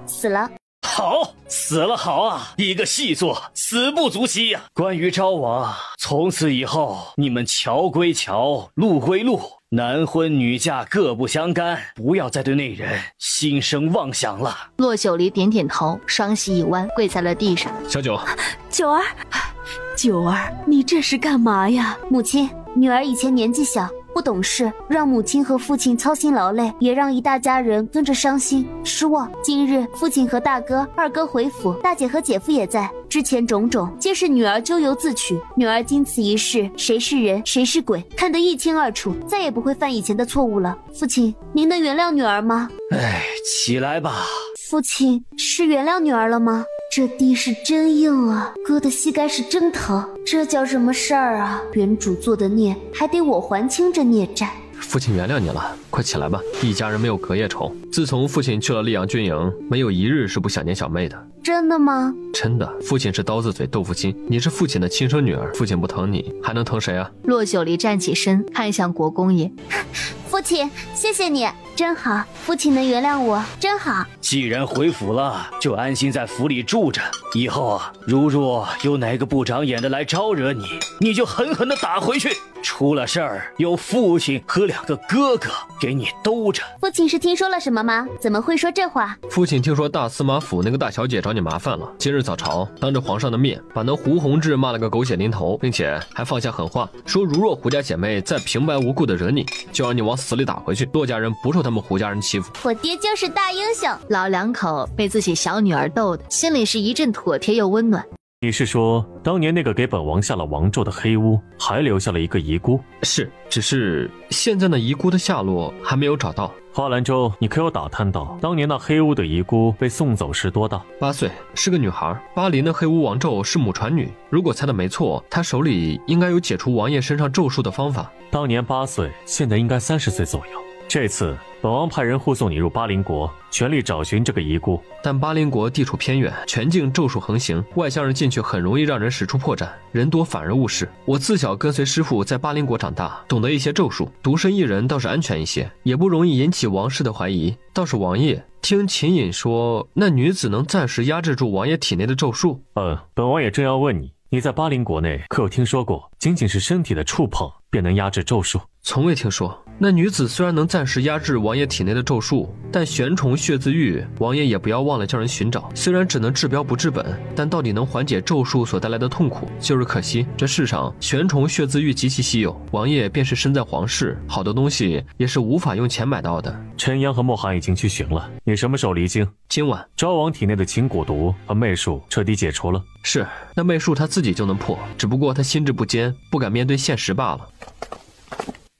S14: 死了。
S11: 好，死了好啊！一个细作，死不足惜呀。关于昭王，从此以后你们桥归桥，路归路，男婚女嫁各不相干，不要再对那人心生妄想了。
S1: 洛九离点点头，双膝一弯，跪在了地上。
S2: 小九，
S13: 九儿，你这是干嘛呀？
S14: 母亲，女儿以前年纪小，不懂事，让母亲和父亲操心劳累，也让一大家人跟着伤心失望。今日父亲和大哥、二哥回府，大姐和姐夫也在，之前种种皆是女儿咎由自取。女儿经此一事，谁是人谁是鬼，看得一清二楚，再也不会犯以前的错误了。父亲，您能原谅女儿吗？
S11: 起来吧。
S14: 父亲，是原谅女儿了吗？这地是真硬啊，割的膝盖是真疼，这叫什么事儿啊？原主做的孽，还得我还清这孽债。
S2: 父亲原谅你了，快起来吧。一家人没有隔夜仇。自从父亲去了溧阳军营，没有一日是不想念小妹的。
S14: 真的吗？
S2: 真的。父亲是刀子嘴豆腐心，你是父亲的亲生女儿，父亲不疼你，还能疼谁啊？
S1: 骆九离站起身，看向国公爷。
S14: 父亲，谢谢你，真好。父亲能原谅我，真好。
S11: 既然回府了，就安心在府里住着。以后啊，如若有哪个不长眼的来招惹你，你就狠狠地打回去。出了事儿，有父亲和2个哥哥给你兜着。
S14: 父亲是听说了什么吗？怎么会说这话？
S2: 父亲听说大司马府那个大小姐找你麻烦了，今日早朝当着皇上的面，把那胡弘志骂了个狗血淋头，并且还放下狠话，说如若胡家姐妹再平白无故的惹你，就让你往死里打回去。骆家人不受他们胡家人欺负。
S14: 我爹就是大英雄。
S1: 老两口被自己小女儿逗的，心里是一阵妥帖又温暖。
S5: 你是说，当年那个给本王下了王咒的黑巫，还留下了一个遗孤？
S2: 是，只是现在那遗孤的下落还没有找到。
S5: 花兰州，你可有打探到，当年那黑巫的遗孤被送走时多大
S2: ？8岁，是个女孩。巴黎的黑巫王咒是母传女，如果猜的没错，她手里应该有解除王爷身上咒术的方法。
S5: 当年8岁，现在应该30岁左右。这次本王派人护送你入巴林国，全力找寻这个遗孤。
S2: 但巴林国地处偏远，全境咒术横行，外乡人进去很容易让人使出破绽，人多反而误事。我自小跟随师父在巴林国长大，懂得一些咒术，独身一人倒是安全一些，也不容易引起王室的怀疑。倒是王爷，听秦隐说，那女子能暂时压制住王爷体内的咒术。
S5: 本王也正要问你，你在巴林国内可有听说过，仅仅是身体的触碰便能压制咒术？
S2: 从未听说。那女子虽然能暂时压制王爷体内的咒术，但玄虫血字玉，王爷也不要忘了叫人寻找。虽然只能治标不治本，但到底能缓解咒术所带来的痛苦。就是可惜，这世上玄虫血字玉极其稀有，王爷便是身在皇室，好多东西也是无法用钱买到的。
S5: 陈阳和莫寒已经去寻了，你什么时候离京？
S2: 今晚。
S5: 昭王体内的情蛊毒和媚术彻底解除了。
S2: 是，那媚术他自己就能破，只不过他心智不坚，不敢面对现实罢了。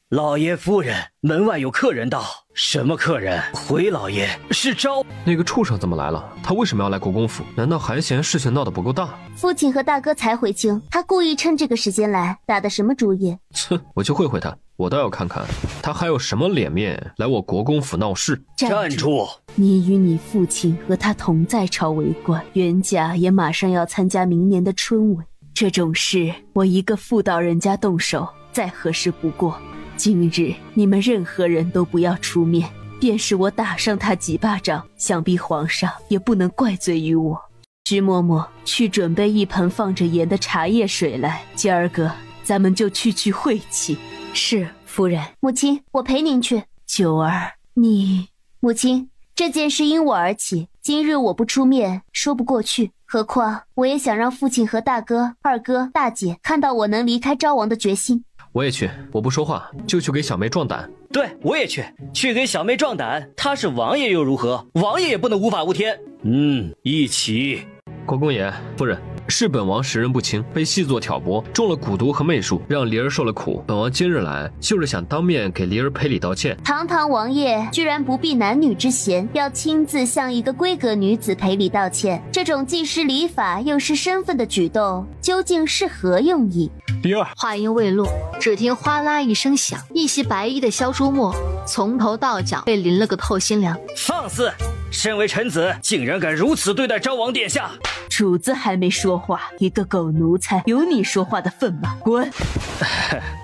S11: 老爷夫人，门外有客人到。什么客人？回老爷，是昭。
S2: 那个畜生怎么来了？他为什么要来国公府？难道还嫌事情闹得不够大？
S14: 父亲和大哥才回京，他故意趁这个时间来，打的什么主意？
S2: 哼，我去会会他，我倒要看看他还有什么脸面来我国公府闹事。
S11: 站住！
S13: 你与你父亲和他同在朝为官，袁家也马上要参加明年的春闱，这种事我一个妇道人家动手，再合适不过。今日你们任何人都不要出面，便是我打上他几巴掌，想必皇上也不能怪罪于我。徐嬷嬷，去准备一盆放着盐的茶叶水来，今儿个咱们就去晦气。
S12: 是，夫人。
S14: 母亲，我陪您去。
S13: 九儿，你……
S14: 母亲，这件事因我而起，今日我不出面，说不过去。何况我也想让父亲和大哥、二哥、大姐看到我能离开昭王的决心。
S2: 我也去，我不说话，就去给小妹壮胆。
S10: 对，我也去给小妹壮胆。她是王爷又如何？王爷也不能无法无天。
S11: 一起。
S2: 国公爷，夫人，是本王识人不清，被细作挑拨，中了蛊毒和媚术，让梨儿受了苦。本王今日来，就是想当面给梨儿赔礼道歉。
S14: 堂堂王爷居然不避男女之嫌，要亲自向一个闺阁女子赔礼道歉，这种既失礼法又失身份的举动，究竟是何用意？
S7: 梨儿，
S1: 话音未落，只听哗啦一声响，一袭白衣的萧朱墨从头到脚被淋了个透心凉。
S10: 放肆！身为臣子，竟然敢如此对待昭王殿下！
S13: 主子还没说话，一个狗奴才，有你说话的份吗？滚！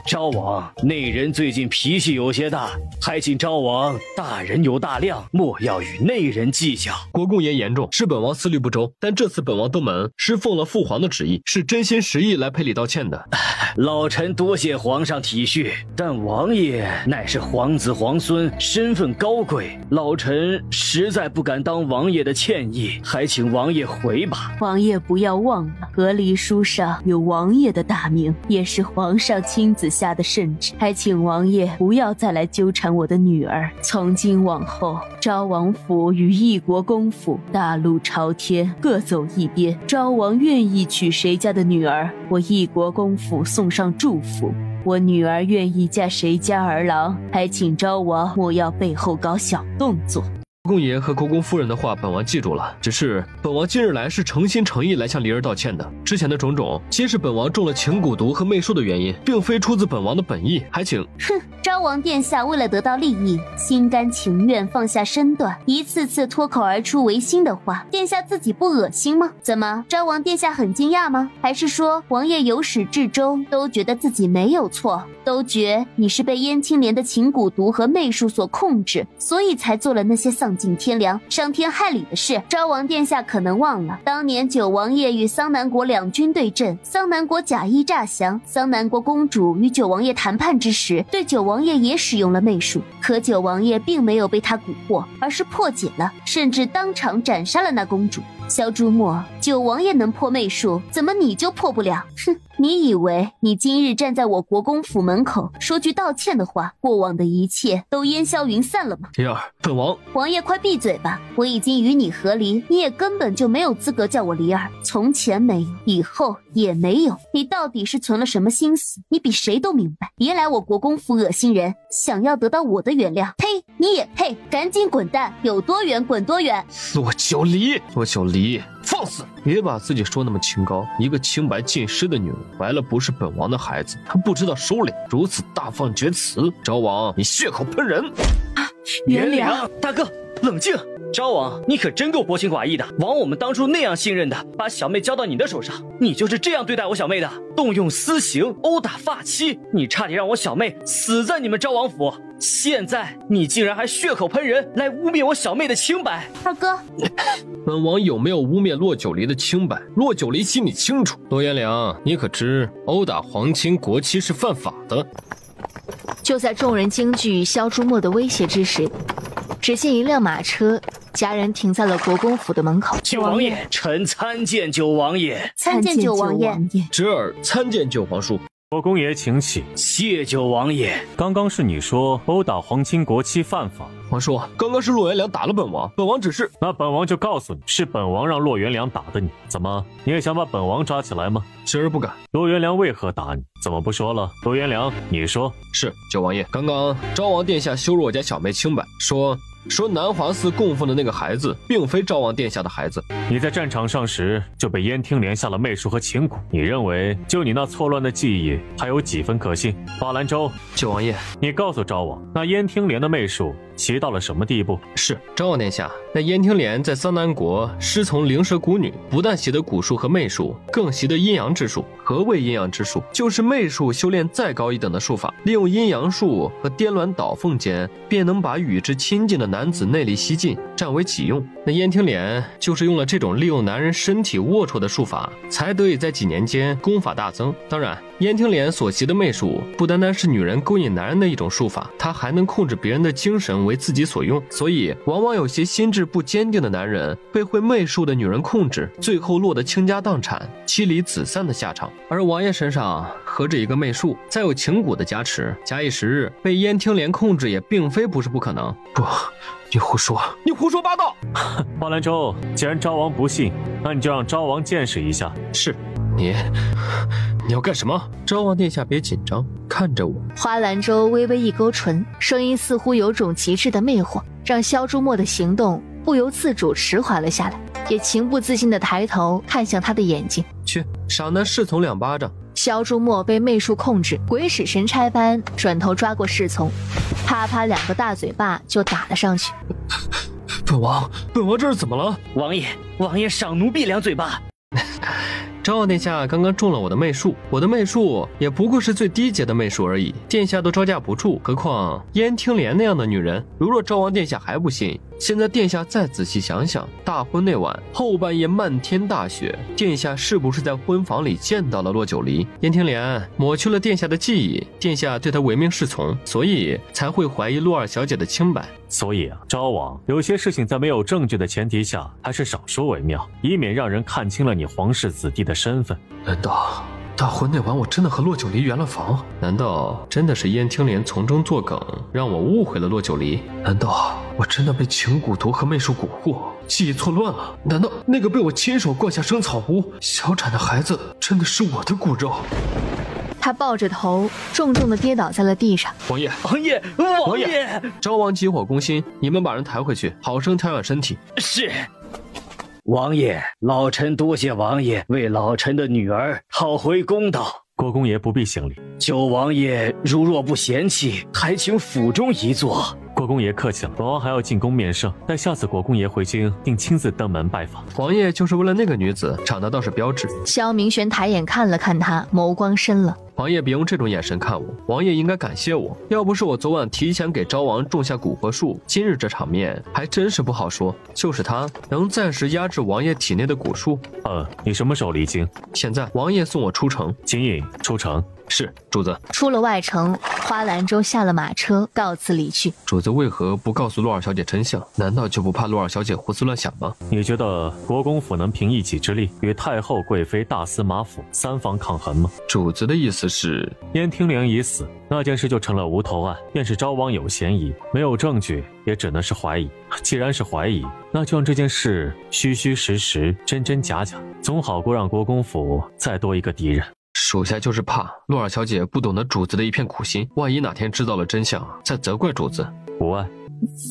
S11: 昭王，内人最近脾气有些大，还请昭王大人有大量，莫要与内人计较。
S2: 国公爷言重，是本王思虑不周，但这次本王登门是奉了父皇的旨意，是真心实意来赔礼道歉的。
S11: 老臣多谢皇上体恤，但王爷乃是皇子皇孙，身份高贵，老臣实在不敢当王爷的歉意，还请王爷回吧。
S13: 王爷不要忘了，和离书上有王爷的大名，也是皇上亲自下的圣旨，还请王爷不要再来纠缠我的女儿。从今往后，昭王府与异国公府大路朝天，各走一边。昭王愿意娶谁家的女儿，我异国公府送上祝福；我女儿愿意嫁谁家儿郎，还请昭王莫要背后搞小动作。
S7: 公爷和国公夫人的话，本王记住了。只是本王今日来是诚心诚意来向离儿道歉的。之前的种种，皆是本王中了情蛊毒和媚术的原因，并非出自本王的本意。还请……
S4: 哼，昭王殿下为了得到利益，心甘情愿放下身段，一次次脱口而出违心的话，殿下自己不恶心吗？怎么，昭王殿下很惊讶吗？还是说王爷由始至终都觉得自己没有错，都觉你是被燕青莲的情蛊毒和媚术所控制，所以才做了那些丧尽天良、伤天害理的事？昭王殿下可能忘了，当年九王爷与桑南国两军对阵，桑南国假意诈降，桑南国公主与九王爷谈判之时，对九王爷也使用了媚术，可九王爷并没有被他蛊惑，而是破解了，甚至当场斩杀了那公主。萧朱墨，九王爷能破媚术，怎么你就破不了？哼！你以为你今日站在我国公府门口说句道歉的话，过往的一切都烟消云散了吗？
S7: 离儿，本王……
S4: 王爷快闭嘴吧！我已经与你和离，你也根本就没有资格叫我离儿，从前没有，以后也没有。你到底是存了什么心思？你比谁都明白。别来我国公府恶心人，想要得到我的原谅，呸！你也配！赶紧滚蛋，有多远滚多远！
S7: 洛九离，洛九离，放肆！别把自己说那么清高，一个清白尽失的女人，怀了不是本王的孩子，她不知道收敛，如此大放厥词，昭王你血口喷人！
S3: 原谅
S6: 大哥，冷静。昭王，你可真够薄情寡义的，枉我们当初那样信任的，把小妹交到你的手上，你就是这样对待我小妹的？动用私刑，殴打发妻，你差点让我小妹死在你们昭王府，现在你竟然还血口喷人，来污蔑我小妹的清白。
S4: 二哥，
S7: 本王有没有污蔑洛九离的清白，洛九离心里清楚。洛元良，你可知殴打皇亲国戚是犯法的？
S1: 就在众人惊惧萧朱墨的威胁之时，只见一辆马车戛然停在了国公府的门口。
S6: 九王爷，臣参见九王爷。
S4: 参见九王爷。
S7: 侄儿参见九皇叔。
S5: 国公爷请起。
S6: 谢九王爷。
S5: 刚刚是你说殴打皇亲国戚犯法，
S7: 皇叔，刚刚是洛元良打了本王，本王只是……
S5: 那本王就告诉你，是本王让洛元良打的你。怎么，你也想把本王抓起来吗？
S7: 侄儿不敢。
S5: 洛元良为何打你？怎么不说了？洛元良，你说。
S7: 是九王爷，刚刚昭王殿下羞辱我家小妹清白，说南华寺供奉的那个孩子并非昭王殿下的孩子。
S5: 你在战场上时就被燕听莲下了媚术和情蛊，你认为就你那错乱的记忆还有几分可信？巴兰州，
S7: 九王爷，
S5: 你告诉昭王，那燕听莲的媚术奇到了什么地步？
S7: 是昭王殿下，那燕听莲在桑南国师从灵蛇蛊女，不但习得蛊术和媚术，更习得阴阳之术。何谓阴阳之术？就是媚术修炼再高一等的术法，利用阴阳术和颠鸾倒凤间，便能把与之亲近的男子内力吸尽，占为己用。那燕听莲就是用了这种利用男人身体龌龊的术法，才得以在几年间功法大增。当然，燕听莲所习的媚术不单单是女人勾引男人的一种术法，她还能控制别人的精神为自己所用。所以，往往有些心智不坚定的男人被会媚术的女人控制，最后落得倾家荡产、妻离子散的下场。而王爷身上合着一个媚术，再有情蛊的加持，假以时日，被燕听莲控制也并非不是不可能。不，你胡说，你胡说八道！
S5: 花兰州，既然昭王不信，那你就让昭王见识一下。
S7: 是，你要干什么？昭王殿下别紧张，看着我。
S1: 花兰州微微一勾唇，声音似乎有种极致的魅惑，让萧朱墨的行动不由自主迟缓了下来，也情不自禁地抬头看向他的眼睛。
S7: 去，赏那侍从2巴掌。
S1: 萧朱墨被媚术控制，鬼使神差般转头抓过侍从，啪啪2个大嘴巴就打了上去。
S7: 本王这是怎么了？
S6: 王爷赏奴婢2嘴巴。
S7: 昭王殿下刚刚中了我的媚术，我的媚术也不过是最低阶的媚术而已，殿下都招架不住，何况燕听莲那样的女人。如若昭王殿下还不信，现在殿下再仔细想想，大婚那晚后半夜漫天大雪，殿下是不是在婚房里见到了洛九离？燕听莲抹去了殿下的记忆，殿下对她唯命是从，所以才会怀疑洛二小姐的清白。
S5: 所以啊，昭王，有些事情在没有证据的前提下，还是少说为妙，以免让人看清了你皇室子弟的身份。
S7: 难道大婚那晚我真的和洛九离圆了房？难道真的是燕听莲从中作梗，让我误会了洛九离？难道我真的被情蛊毒和媚术蛊惑，记忆错乱了？难道那个被我亲手灌下生草屋、小产的孩子真的是我的骨肉？
S1: 他抱着头，重重的跌倒在了地上。
S7: 王爷，
S6: 王爷，王爷！
S7: 昭王急火攻心，你们把人抬回去，好生调养身体。
S6: 是。王爷，老臣多谢王爷为老臣的女儿讨回公道。
S5: 国公爷不必行礼。
S6: 九王爷如若不嫌弃，还请府中一坐。
S5: 国公爷客气了，本王还要进宫面圣，待下次国公爷回京，定亲自登门拜访。
S7: 王爷就是为了那个女子，长得倒是标致。
S1: 萧明玄抬眼看了看他，眸光深了。
S7: 王爷别用这种眼神看我，王爷应该感谢我。要不是我昨晚提前给昭王种下蛊惑树，今日这场面还真是不好说。就是他能暂时压制王爷体内的蛊术。
S5: 你什么时候离京？
S7: 现在王爷送我出城。
S5: 金印出城。
S7: 是，主子。
S1: 出了外城，花兰州下了马车，告辞离去。
S7: 主子为何不告诉洛尔小姐真相？难道就不怕洛尔小姐胡思乱想吗？
S5: 你觉得国公府能凭一己之力与太后、贵妃、大司马府三方抗衡吗？
S7: 主子的意思是，
S5: 燕听莲已死，那件事就成了无头案。便是昭王有嫌疑，没有证据，也只能是怀疑。既然是怀疑，那就让这件事虚虚实实、真真假假，总好过让国公府再多一个敌人。
S7: 属下就是怕洛尔小姐不懂得主子的一片苦心，万一哪天知道了真相，再责怪主子。
S5: 无碍。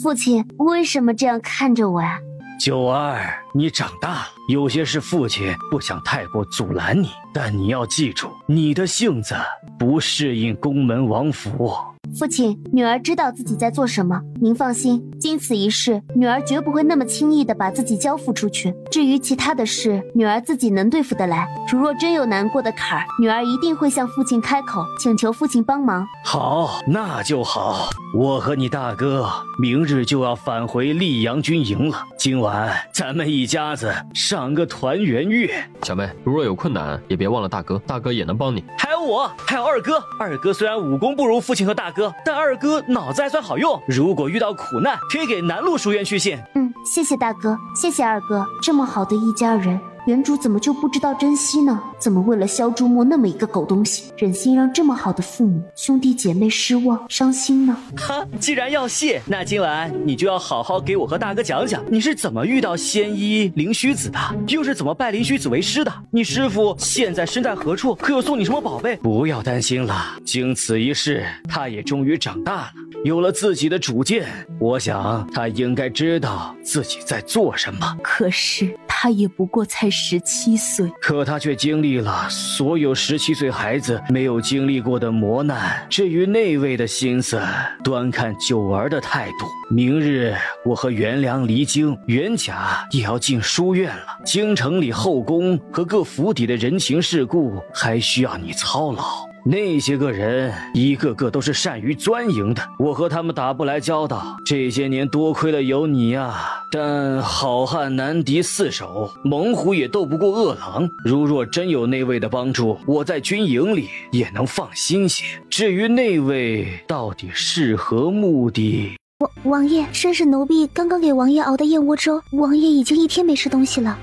S14: 父亲为什么这样看着我呀？
S6: 九儿，你长大了，有些事父亲不想太过阻拦你，但你要记住，你的性子不适应宫门王府。
S14: 父亲，女儿知道自己在做什么，您放心，经此一事，女儿绝不会那么轻易的把自己交付出去。至于其他的事，女儿自己能对付得来。如若真有难过的坎儿，女儿一定会向父亲开口，请求父亲帮忙。
S6: 好，那就好。我和你大哥明日就要返回溧阳军营了，今晚咱们一家子赏个团圆月。
S7: 小妹，如若有困难，也别忘了大哥，大哥也能帮你。
S6: 还有我，还有二哥。二哥虽然武功不如父亲和大哥，但二哥脑子还算好用，如果遇到苦难，可以给南路书院去信。
S14: 谢谢大哥，谢谢二哥，这么好的一家人，原主怎么就不知道珍惜呢？怎么为了萧朱墨那么一个狗东西，忍心让这么好的父母兄弟姐妹失望伤心呢？
S6: 哈，既然要谢，那今晚你就要好好给我和大哥讲讲，你是怎么遇到仙医灵虚子的，又是怎么拜灵虚子为师的？你师父现在身在何处？可有送你什么宝贝？不要担心了，经此一事，他也终于长大了，有了自己的主见。我想他应该知道自己在做什么。
S3: 可是他也不过才17岁，
S6: 可他却经历了所有17岁孩子没有经历过的磨难。至于那位的心思，端看九儿的态度。明日我和元良离京，元甲也要进书院了。京城里后宫和各府邸的人情世故，还需要你操劳。那些个人一个个都是善于钻营的，我和他们打不来交道。这些年多亏了有你啊，但好汉难敌4手，猛虎也斗不过饿狼。如若真有那位的帮助，我在军营里也能放心些。至于那位到底是何目的？
S14: 王爷，绅士奴婢刚刚给王爷熬的燕窝粥，王爷已经1天没吃东西了。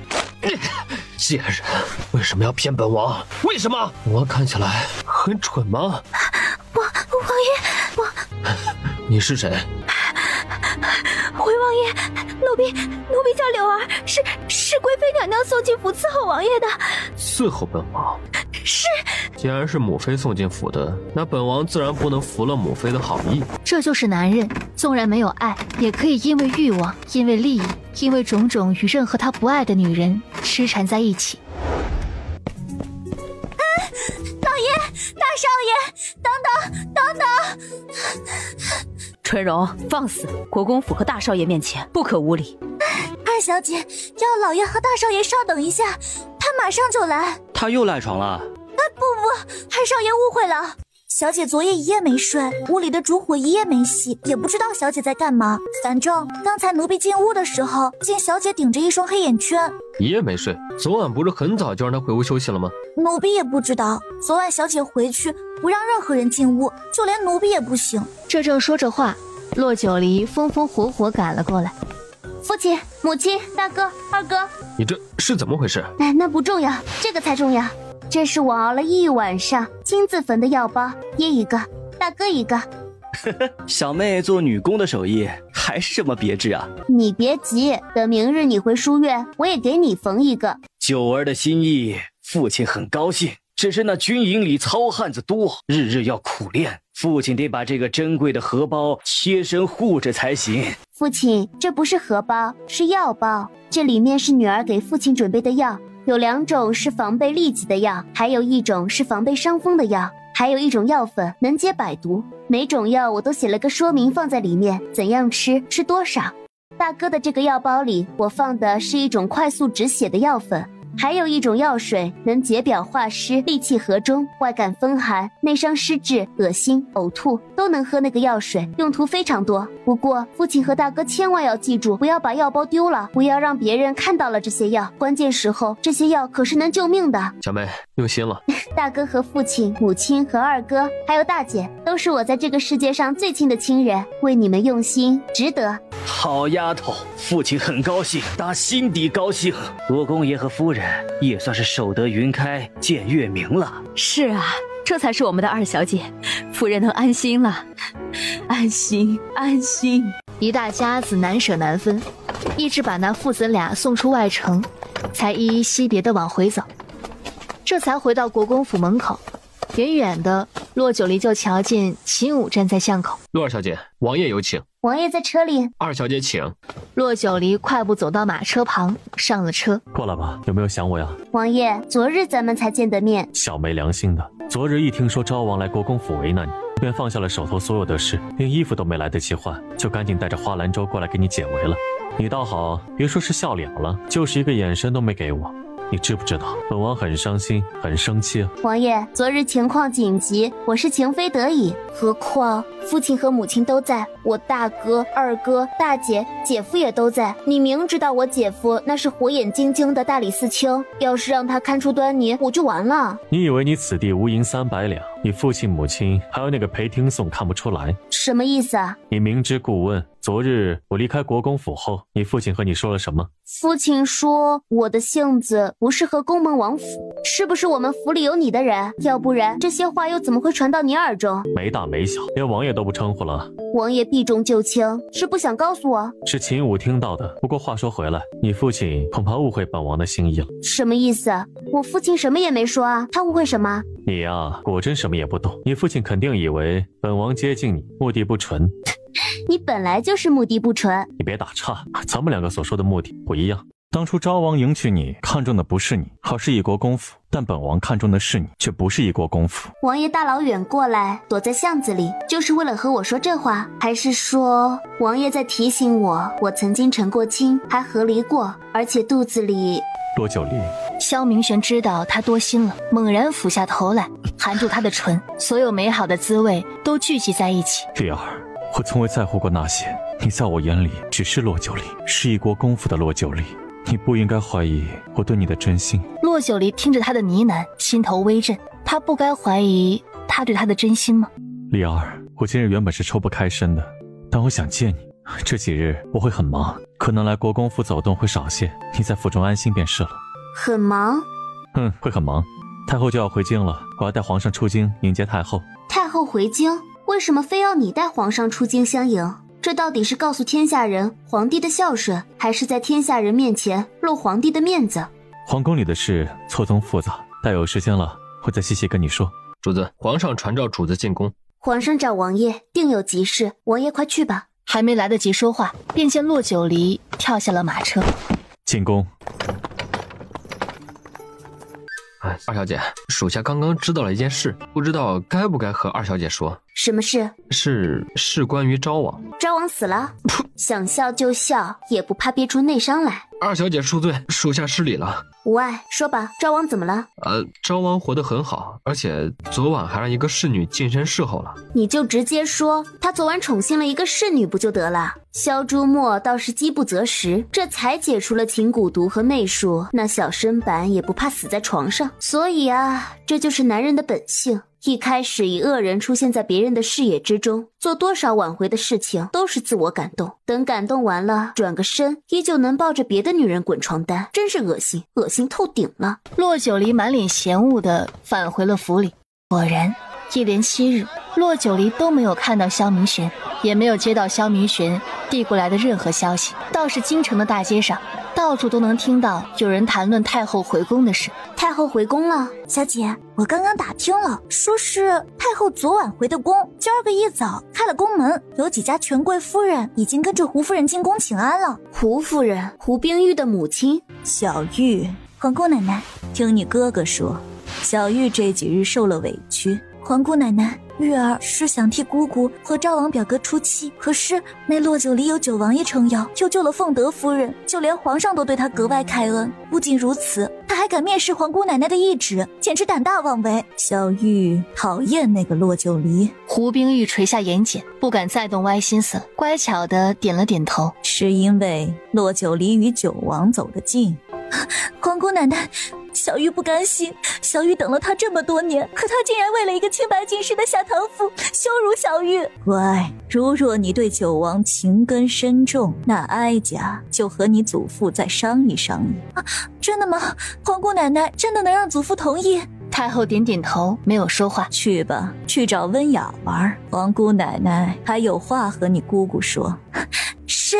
S7: 贱人，为什么要骗本王？为什么？我看起来很蠢吗？
S14: 王爷，
S7: 你是谁？
S14: 回王爷，奴婢叫柳儿，是贵妃娘娘送进府伺候王爷的。
S7: 伺候本王？
S14: 是。
S7: 既然是母妃送进府的，那本王自然不能负了母妃的好意。
S1: 这就是男人，纵然没有爱，也可以因为欲望，因为利益，因为种种与任何他不爱的女人痴缠在一起。
S9: 老爷，大少爷，等等！
S3: 春荣，放肆！国公府和大少爷面前不可无礼。
S9: 二小姐，要老爷和大少爷稍等一下，他马上就来。
S6: 他又赖床了？
S9: 不，二少爷误会了。小姐昨夜一夜没睡，屋里的烛火一夜没熄，也不知道小姐在干嘛。反正刚才奴婢进屋的时候，见小姐顶着一双黑眼圈。
S7: 一夜没睡？昨晚不是很早就让她回屋休息了吗？
S9: 奴婢也不知道，昨晚小姐回去不让任何人进屋，就连奴婢也不行。
S1: 这正说着话，骆九离风风火火赶了过来。
S14: 父亲、母亲、大哥、二哥，
S7: 你这是怎么回事？
S14: 那不重要，这个才重要。这是我熬了1晚上亲自缝的药包，爹一个，大哥一个。
S6: 小妹做女工的手艺还是这么别致啊！
S14: 你别急，等明日你回书院，我也给你缝一个。
S6: 九儿的心意，父亲很高兴。只是那军营里糙汉子多，日日要苦练，父亲得把这个珍贵的荷包贴身护着才行。
S14: 父亲，这不是荷包，是药包，这里面是女儿给父亲准备的药，有2种是防备痢疾的药，还有1种是防备伤风的药，还有1种药粉能解百毒。每种药我都写了个说明放在里面，怎样吃，吃多少。大哥的这个药包里，我放的是1种快速止血的药粉，还有1种药水，能解表化湿、利气和中、外感风寒、内伤湿滞、恶心、呕吐，都能喝那个药水，用途非常多。不过父亲和大哥千万要记住，不要把药包丢了，不要让别人看到了这些药，关键时候这些药可是能救命的。
S2: 小妹用心了。
S14: 大哥和父亲、母亲和2哥，还有大姐，都是我在这个世界上最亲的亲人，为你们用心，值得。
S6: 好丫头，父亲很高兴，打心底高兴。国公爷和夫人也算是守得云开见月明了。
S12: 是啊，这才是我们的2小姐，夫人能安心了。
S3: 安心，安心。
S1: 一大家子难舍难分，一直把那父子俩送出外城，才依依惜别的往回走。这才回到国公府门口，远远的骆九离就瞧见秦武站在巷口。
S2: 骆二小姐，王爷有请。
S14: 王爷在车里。
S2: 2小姐请。
S1: 骆九离快步走到马车旁，上了车。
S5: 过来吧，有没有想我呀？
S14: 王爷，昨日咱们才见的面。
S5: 小没良心的，昨日一听说昭王来国公府为难你，便放下了手头所有的事，连衣服都没来得及换，就赶紧带着花兰舟过来给你解围了。你倒好，别说是笑脸了，就是一个眼神都没给我。你知不知道，本王很伤心，很生气啊！
S14: 王爷，昨日情况紧急，我是情非得已。何况父亲和母亲都在，我大哥、2哥、大姐、姐夫也都在。你明知道我姐夫那是火眼金睛的大理寺卿，要是让他看出端倪，我就完了。
S5: 你以为你此地无银300两，你父亲母亲还有那个裴听颂看不出来？
S14: 什么意思啊？
S5: 你明知故问。昨日我离开国公府后，你父亲和你说了什么？
S14: 父亲说我的性子不适合宫门王府，是不是我们府里有你的人？要不然这些话又怎么会传到你耳中？
S5: 没大没小，连王爷都不称呼了。
S14: 王爷避重就轻，是不想告诉我？
S5: 是秦武听到的。不过话说回来，你父亲恐怕误会本王的心意了。
S14: 什么意思？我父亲什么也没说啊，他误会什么？
S5: 你呀，果真什么也不懂。你父亲肯定以为本王接近你目的不纯。
S14: 你本来就是目的不纯。
S5: 你别打岔，咱们2个所说的目的不一样。当初昭王迎娶你，看中的不是你，好是一国公府，但本王看中的是你，却不是一国公府。
S14: 王爷大老远过来，躲在巷子里，就是为了和我说这话？还是说王爷在提醒我，我曾经成过亲，还和离过，而且肚子里……
S5: 骆九离。
S1: 萧明玄知道他多心了，猛然俯下头来，含住他的唇，所有美好的滋味都聚集在一起。
S5: 丽儿，我从未在乎过那些，你在我眼里只是骆九离，是一国公府的骆九离。你不应该怀疑我对你的真心。
S1: 骆九离听着他的呢喃，心头微震。他不该怀疑他对他的真心吗？
S5: 丽儿，我今日原本是抽不开身的，但我想见你。这几日我会很忙，可能来国公府走动会少些，你在府中安心便是了。
S14: 很忙？
S5: 会很忙。太后就要回京了，我要带皇上出京迎接太后。
S14: 太后回京？为什么非要你带皇上出京相迎？这到底是告诉天下人皇帝的孝顺，还是在天下人面前露皇帝的面子？
S5: 皇宫里的事错综复杂，待有时间了，我再细细跟你说。
S2: 主子，皇上传召主子进宫。
S14: 皇上找王爷，定有急事，王爷快去吧。
S1: 还没来得及说话，便见骆九离跳下了马车。
S5: 进宫。
S2: 2小姐，属下刚刚知道了一件事，不知道该不该和2小姐说。
S14: 什么事？
S2: 是关于昭王。
S14: 昭王死了？想笑就笑，也不怕憋出内伤来。
S2: 2小姐恕罪，属下失礼了。
S14: 无碍，说吧，昭王怎么了？
S2: 昭王活得很好，而且昨晚还让一个侍女近身侍候了。
S14: 你就直接说他昨晚宠幸了一个侍女不就得了？萧朱墨倒是饥不择食，这才解除了情蛊毒和媚术，那小身板也不怕死在床上。所以啊，这就是男人的本性。一开始以恶人出现在别人的视野之中，做多少挽回的事情都是自我感动，等感动完了，转个身依旧能抱着别的女人滚床单，真是恶心，恶心透顶了。
S1: 骆九离满脸嫌恶地返回了府里。果然一连7日，骆九离都没有看到萧明玄，也没有接到萧明玄递过来的任何消息。倒是京城的大街上，到处都能听到有人谈论太后回宫的事。
S14: 太后回宫了，
S9: 小姐，我刚刚打听了，说是太后昨晚回的宫，今儿个一早开了宫门，有几家权贵夫人已经跟着胡夫人进宫请安了。
S14: 胡夫人，胡冰玉的母亲。
S9: 小玉，皇姑奶奶，听你哥哥说，小玉这几日受了委屈。皇姑奶奶，玉儿是想替姑姑和昭王表哥出气，可是那骆九离有九王爷撑腰，又救了凤德夫人，就连皇上都对他格外开恩。不仅如此，他还敢蔑视皇姑奶奶的懿旨，简直胆大妄为。小玉讨厌那个骆九离。
S1: 胡冰玉垂下眼睑，不敢再动歪心思，乖巧地点了点头。
S9: 是因为骆九离与九王走得近。皇姑奶奶，小玉不甘心，小玉等了他这么多年，可他竟然为了一个清白进士的下堂妇羞辱小玉。乖，如若你对九王情根深重，那哀家就和你祖父再商议商议。啊，真的吗？皇姑奶奶真的能让祖父同意？
S1: 太后点点头，没有说话。
S9: 去吧，去找温雅玩。皇姑奶奶还有话和你姑姑说。是。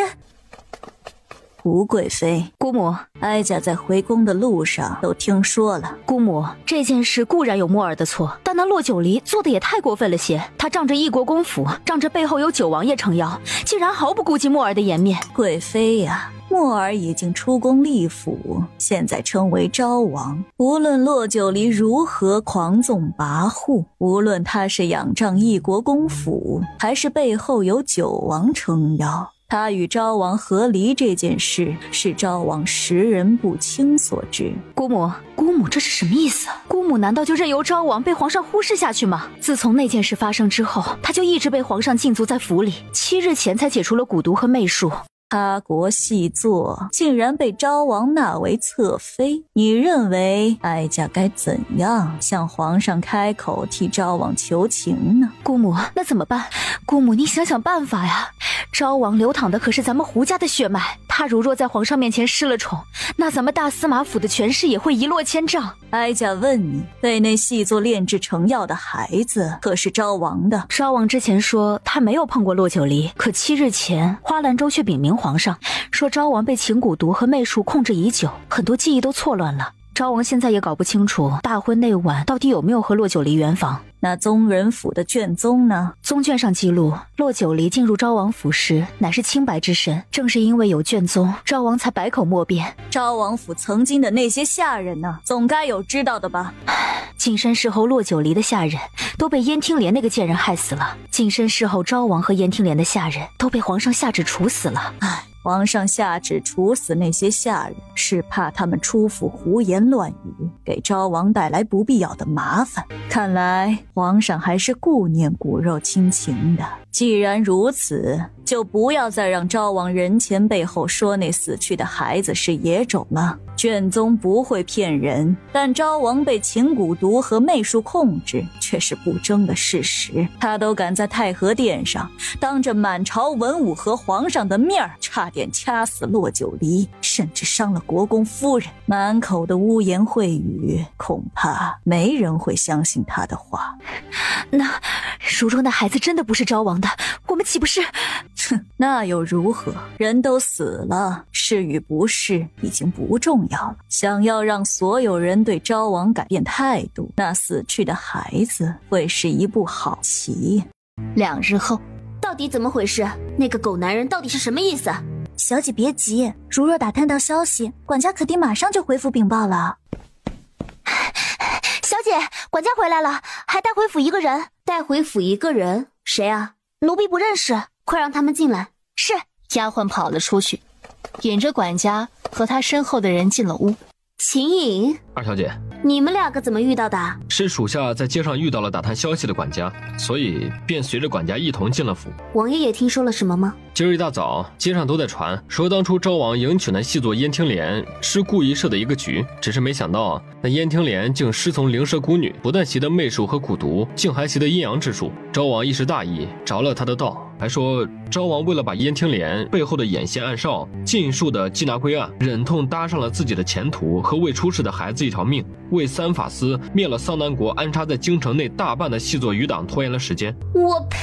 S9: 胡贵妃，
S12: 姑母，
S9: 哀家在回宫的路上都听说了。
S12: 姑母，这件事固然有墨儿的错，但那骆九离做的也太过分了些。他仗着义国公府，仗着背后有九王爷撑腰，竟然毫不顾及墨儿的颜面。
S9: 贵妃呀，墨儿已经出宫立府，现在称为昭王。无论骆九离如何狂纵跋扈，无论他是仰仗义国公府，还是背后有九王撑腰，他与昭王和离这件事是昭王识人不清所致。
S12: 姑母，这是什么意思？姑母难道就任由昭王被皇上忽视下去吗？自从那件事发生之后，他就一直被皇上禁足在府里，7日前才解除了蛊毒和媚术。
S9: 他国细作，竟然被昭王纳为侧妃，你认为哀家该怎样向皇上开口替昭王求情呢？
S12: 姑母，那怎么办？姑母，你想想办法呀！昭王流淌的可是咱们胡家的血脉，他如若在皇上面前失了宠，那咱们大司马府的权势也会一落千丈。
S9: 哀家问你，被那细作炼制成药的孩子可是昭王的？
S12: 昭王之前说他没有碰过骆九离，可7日前花兰州却禀明皇上，说昭王被秦蛊毒和媚术控制已久，很多记忆都错乱了。昭王现在也搞不清楚大婚那晚到底有没有和骆九离圆房。
S9: 那宗人府的卷宗呢？
S12: 宗卷上记录，骆九离进入昭王府时乃是清白之身，正是因为有卷宗，昭王才百口莫辩。
S9: 昭王府曾经的那些下人呢？总该有知道的吧？
S12: 净身侍候骆九离的下人都被燕听莲那个贱人害死了，净身侍候昭王和燕听莲的下人都被皇上下旨处死了。
S9: 皇上下旨处死那些下人，是怕他们出府胡言乱语，给昭王带来不必要的麻烦。看来皇上还是顾念骨肉亲情的。既然如此，就不要再让昭王人前背后说那死去的孩子是野种了。卷宗不会骗人，但昭王被秦蛊毒和媚术控制却是不争的事实。他都敢在太和殿上当着满朝文武和皇上的面差点掐死骆九离，甚至伤了国公夫人，满口的污言秽语，恐怕没人会相信他的话。
S12: 那如若那孩子真的不是昭王的，我们岂不是……
S9: 哼，那又如何？人都死了，是与不是已经不重要了。想要让所有人对昭王改变态度，那死去的孩子会是一步好棋。
S1: 2日后，
S14: 到底怎么回事？那个狗男人到底是什么意思？
S9: 小姐别急，如若打探到消息，管家肯定马上就回府禀报了。
S14: 小姐，管家回来了，还带回府一个人。带回府一个人？谁啊？奴婢不认识。快让他们进来。
S1: 是。丫鬟跑了出去，引着管家和他身后的人进了屋。
S14: 秦颖，
S7: 二小姐，
S14: 你们2个怎么遇到的？
S7: 是属下在街上遇到了打探消息的管家，所以便随着管家一同进了府。
S14: 王爷也听说了什么吗？
S7: 今儿一大早，街上都在传说当初昭王迎娶那细作燕听莲是故意设的一个局，只是没想到那燕听莲竟师从灵蛇蛊女，不但习得媚术和蛊毒，竟还习得阴阳之术。昭王一时大意，着了他的道，还说昭王为了把燕听莲背后的眼线暗哨尽数的缉拿归案，忍痛搭上了自己的前途和未出世的孩子一条命，为3法司灭了桑南国安插在京城内大半的细作余党拖延了时间。
S14: 我呸！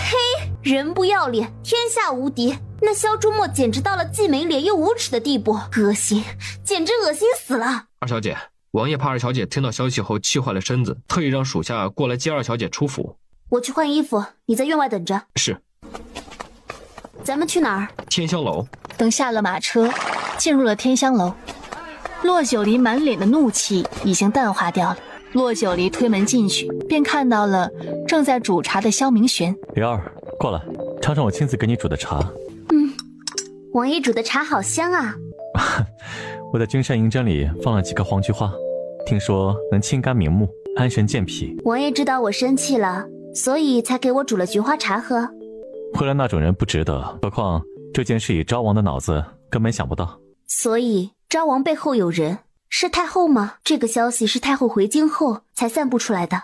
S14: 人不要脸，天下无敌！那萧朱墨简直到了既没脸又无耻的地步，恶心，简直恶心死了。
S7: 二小姐，王爷怕二小姐听到消息后气坏了身子，特意让属下过来接二小姐出府。
S14: 我去换衣服，你在院外等着。
S7: 是。
S14: 咱们去哪儿？
S7: 天香楼。
S1: 等下了马车，进入了天香楼。骆九离满脸的怒气已经淡化掉了。骆九离推门进去，便看到了正在煮茶的萧明玄。
S5: 灵儿，过来，尝尝我亲自给你煮的茶。
S14: 王爷煮的茶好香啊。
S5: 我在君山银针里放了几颗黄菊花，听说能清肝明目、安神健脾。
S14: 王爷知道我生气了，所以才给我煮了菊花茶喝。
S5: 回来那种人不值得，何况这件事以昭王的脑子根本想不到。
S14: 所以昭王背后有人，是太后吗？这个消息是太后回京后才散布出来的。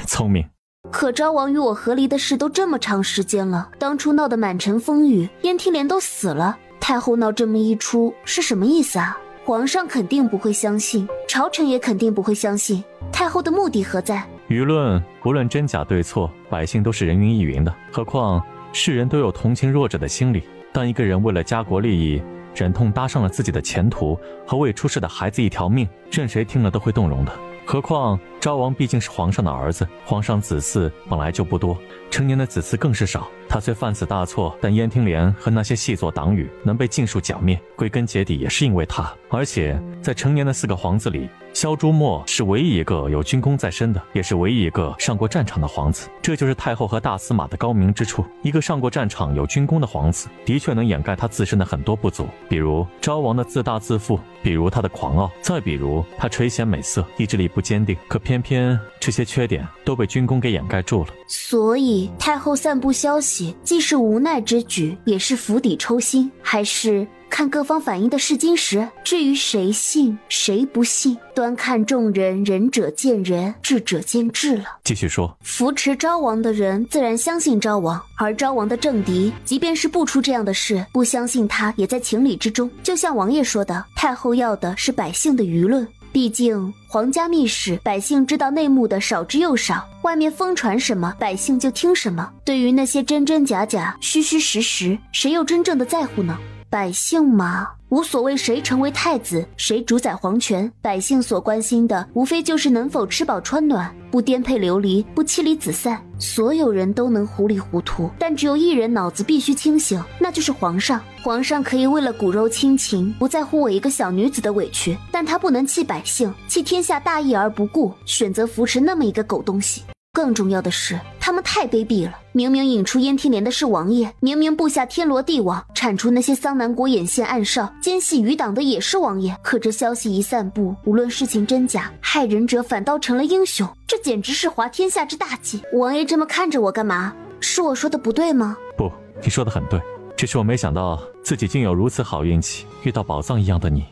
S5: 聪明。
S14: 可昭王与我和离的事都这么长时间了，当初闹得满城风雨，燕听莲都死了，太后闹这么一出是什么意思啊？皇上肯定不会相信，朝臣也肯定不会相信，太后的目的何在？
S5: 舆论无论真假对错，百姓都是人云亦云的，何况世人都有同情弱者的心理。当一个人为了家国利益忍痛搭上了自己的前途和未出世的孩子一条命，任谁听了都会动容的。何况昭王毕竟是皇上的儿子，皇上子嗣本来就不多，成年的子嗣更是少。他虽犯此大错，但燕听莲和那些细作党羽能被尽数剿灭，归根结底也是因为他。而且在成年的4个皇子里，萧朱墨是唯一一个有军功在身的，也是唯一一个上过战场的皇子。这就是太后和大司马的高明之处。一个上过战场有军功的皇子，的确能掩盖他自身的很多不足，比如昭王的自大自负，比如他的狂傲，再比如他垂涎美色，意志力不坚定。可偏偏这些缺点都被军功给掩盖住了。
S14: 所以太后散布消息，既是无奈之举，也是釜底抽薪，还是看各方反应的试金石。至于谁信谁不信，端看众人仁者见仁，智者见智了。
S5: 继续说。
S14: 扶持昭王的人自然相信昭王，而昭王的政敌即便是不出这样的事，不相信他也在情理之中。就像王爷说的，太后要的是百姓的舆论，毕竟皇家秘史，百姓知道内幕的少之又少，外面疯传什么，百姓就听什么。对于那些真真假假、虚虚实实，谁又真正的在乎呢？百姓嘛，无所谓谁成为太子，谁主宰皇权，百姓所关心的无非就是能否吃饱穿暖，不颠沛流离，不妻离子散。所有人都能糊里糊涂，但只有一人脑子必须清醒，那就是皇上。皇上可以为了骨肉亲情不在乎我一个小女子的委屈，但他不能弃百姓，弃天下大义而不顾，选择扶持那么一个狗东西。更重要的是，他们太卑鄙了！明明引出燕听莲的是王爷，明明布下天罗地网，铲除那些桑南国眼线暗哨，奸细余党的也是王爷。可这消息一散布，无论事情真假，害人者反倒成了英雄，这简直是滑天下之大稽！王爷这么看着我干嘛？是我说的不对吗？
S5: 不，你说的很对，只是我没想到自己竟有如此好运气，遇到宝藏一样的你。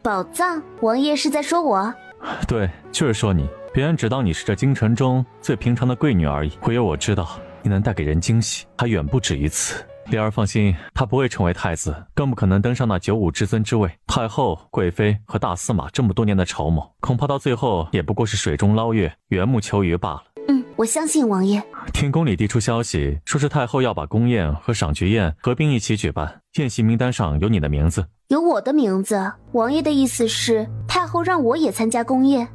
S14: 宝藏？王爷是在说我？
S5: 对，就是说你。别人只当你是这京城中最平常的贵女而已，唯有我知道你能带给人惊喜，还远不止于此。莲儿放心，他不会成为太子，更不可能登上那95之尊之位。太后、贵妃和大司马这么多年的筹谋，恐怕到最后也不过是水中捞月、缘木求鱼罢了。
S14: 我相信王爷。
S5: 听宫里递出消息，说是太后要把宫宴和赏菊宴合并一起举办，宴席名单上有你的名字。
S14: 有我的名字？王爷的意思是太后让我也参加宫宴？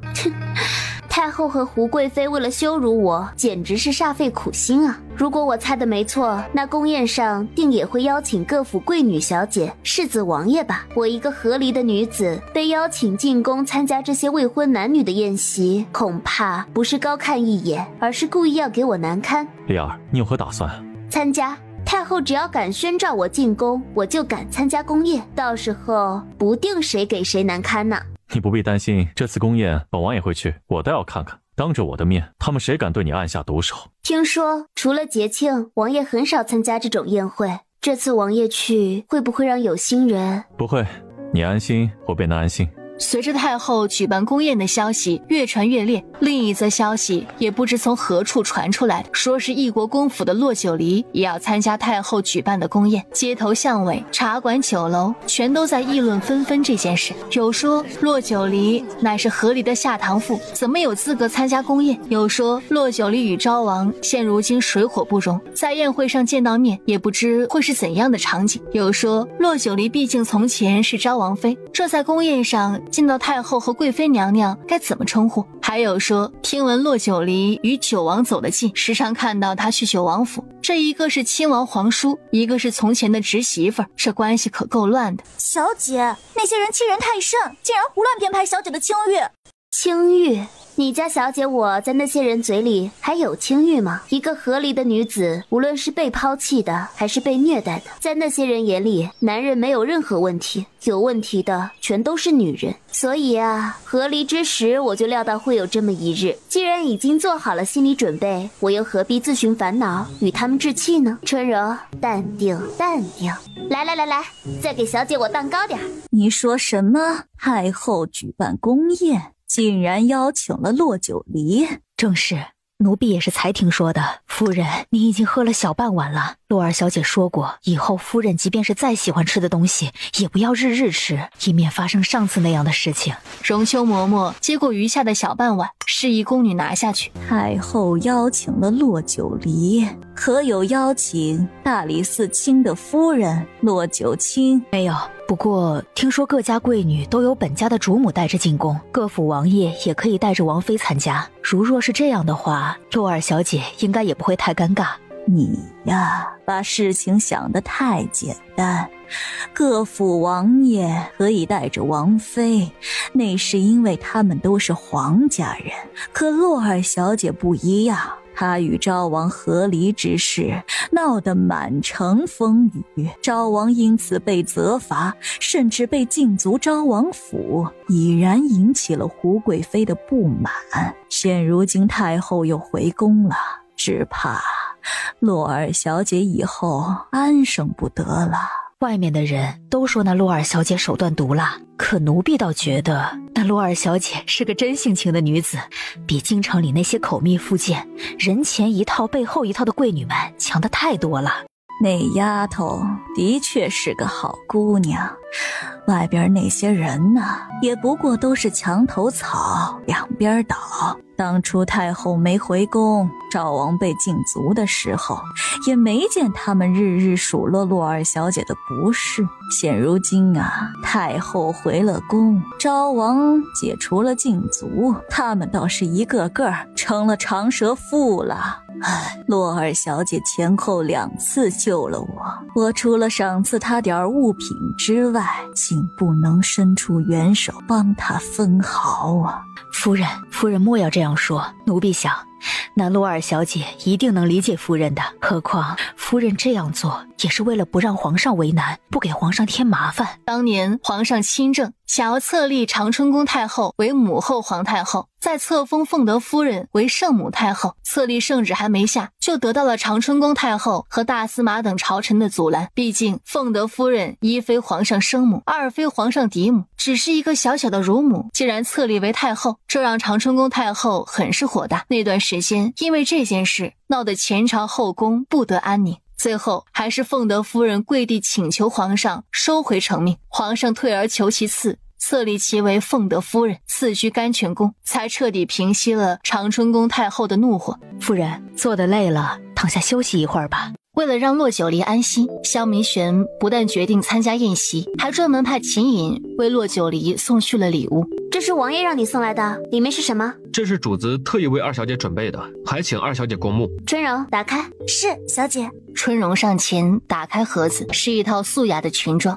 S14: 太后和胡贵妃为了羞辱我，简直是煞费苦心啊！如果我猜的没错，那宫宴上定也会邀请各府贵女小姐，世子王爷吧？我一个和离的女子被邀请进宫参加这些未婚男女的宴席，恐怕不是高看一眼，而是故意要给我难堪。
S5: 莲儿，你有何打算？
S14: 参加。太后只要敢宣召我进宫，我就敢参加宫宴，到时候不定谁给谁难堪呢。
S5: 你不必担心，这次宫宴本王也会去，我倒要看看，当着我的面，他们谁敢对你暗下毒手。
S14: 听说除了节庆，王爷很少参加这种宴会，这次王爷去，会不会让有心人？
S5: 不会，你安心，我便能安心。
S1: 随着太后举办宫宴的消息越传越烈，另一则消息也不知从何处传出来，说是异国公府的洛九离也要参加太后举办的宫宴，街头巷尾、茶馆酒楼全都在议论纷纷这件事。有说洛九离乃是河离的下堂妇，怎么有资格参加宫宴？有说洛九离与昭王现如今水火不容，在宴会上见到面也不知会是怎样的场景。有说洛九离毕竟从前是昭王妃，这在宫宴上见到太后和贵妃娘娘该怎么称呼？还有说听闻洛九离与九王走得近，时常看到他去九王府，这一个是亲王皇叔，一个是从前的侄媳妇，这关系可够乱的。
S9: 小姐，那些人欺人太甚，竟然胡乱编排小姐的清誉。
S14: 清誉？你家小姐我在那些人嘴里还有清誉吗？一个合离的女子，无论是被抛弃的还是被虐待的，在那些人眼里，男人没有任何问题，有问题的全都是女人。所以啊，合离之时我就料到会有这么一日，既然已经做好了心理准备，我又何必自寻烦恼，与他们置气呢？春柔，淡定淡定，来，再给小姐我蛋糕点。
S3: 你说什么？太后举办宫宴，竟然邀请了洛九离？
S12: 正是，奴婢也是才听说的。夫人，你已经喝了小半碗了。洛儿小姐说过，以后夫人即便是再喜欢吃的东西，也不要日日吃，以免发生上次那样的事情。
S1: 荣秋嬷嬷接过余下的小半碗，示意宫女拿下去。
S3: 太后邀请了洛九离，可有邀请大理寺卿的夫人洛九卿？
S12: 没有。不过听说各家贵女都有本家的主母带着进宫，各府王爷也可以带着王妃参加。如若是这样的话，洛儿小姐应该也不会太尴尬。
S3: 你呀，把事情想得太简单。各府王爷可以带着王妃，那是因为他们都是皇家人。可洛儿小姐不一样，她与昭王和离之事闹得满城风雨，昭王因此被责罚，甚至被禁足昭王府，已然引起了胡贵妃的不满。现如今太后又回宫了，只怕洛儿小姐以后安生不得了。
S12: 外面的人都说那洛儿小姐手段毒辣，可奴婢倒觉得那洛儿小姐是个真性情的女子，比京城里那些口蜜腹剑、人前一套背后一套的贵女们强得太多了。
S3: 那丫头的确是个好姑娘，外边那些人呢，也不过都是墙头草，两边倒。当初太后没回宫，赵王被禁足的时候，也没见他们日日数落洛儿小姐的不是。现如今啊，太后回了宫，昭王解除了禁足，他们倒是一个个成了长舌妇了。洛儿小姐前后2次救了我除了赏赐她点物品之外，竟不能伸出援手帮她分毫啊。
S12: 夫人莫要这样说，奴婢想那洛儿小姐一定能理解夫人的，何况夫人这样做也是为了不让皇上为难，不给皇上添麻烦。
S1: 当年皇上亲政，想要册立长春宫太后为母后皇太后，再册封凤德夫人为圣母太后，册立圣旨还没下，就得到了长春宫太后和大司马等朝臣的阻拦。毕竟凤德夫人一非皇上生母，二非皇上嫡母，只是一个小小的乳母，竟然册立为太后，这让长春宫太后很是火大。那段时间因为这件事闹得前朝后宫不得安宁，最后还是凤德夫人跪地请求皇上收回成命，皇上退而求其次，册立其为凤德夫人，赐居甘泉宫，才彻底平息了长春宫太后的怒火。
S12: 夫人坐得累了，躺下休息一会儿吧。
S1: 为了让洛九离安心，萧明玄不但决定参加宴席，还专门派秦隐为洛九离送去了礼物。
S14: 这是王爷让你送来的，里面是什么？
S7: 这是主子特意为二小姐准备的，还请二小姐过目。
S14: 春柔，打开。
S9: 是，小姐。
S1: 春荣上前打开盒子，是一套素雅的裙装。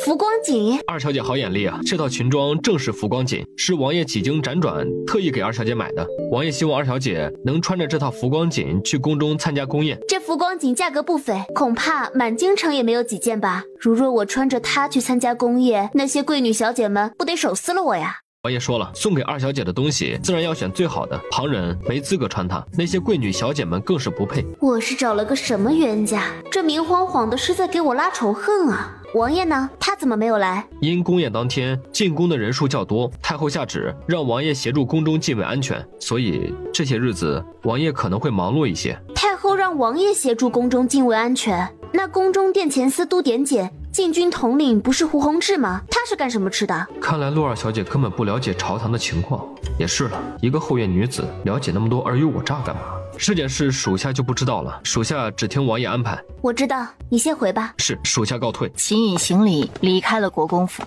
S14: 浮光锦。
S7: 二小姐好眼力啊，这套裙装正是浮光锦，是王爷几经辗转特意给二小姐买的。王爷希望二小姐能穿着这套浮光锦去宫中参加宫宴。
S14: 这浮光锦价格不菲，恐怕满京城也没有几件吧。如若我穿着它去参加宫宴，那些贵女小姐们不得手撕了我呀。
S7: 王爷说了，送给二小姐的东西自然要选最好的，旁人没资格穿它，那些贵女小姐们更是不配。
S14: 我是找了个什么冤家？这明晃晃的是在给我拉仇恨啊！王爷呢？他怎么没有来？
S7: 因宫宴当天进宫的人数较多，太后下旨让王爷协助宫中禁卫安全，所以这些日子王爷可能会忙碌一些。
S14: 太后让王爷协助宫中禁卫安全，那宫中殿前司都点检禁军统领不是胡弘志吗？他是干什么吃的？
S7: 看来陆二小姐根本不了解朝堂的情况。也是了，一个后院女子了解那么多尔虞我诈干嘛？这件事属下就不知道了，属下只听王爷安排。
S14: 我知道，你先回吧。
S7: 是，属下告退。
S1: 秦颖行礼离开了国公府。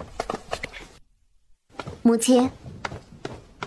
S14: 母亲，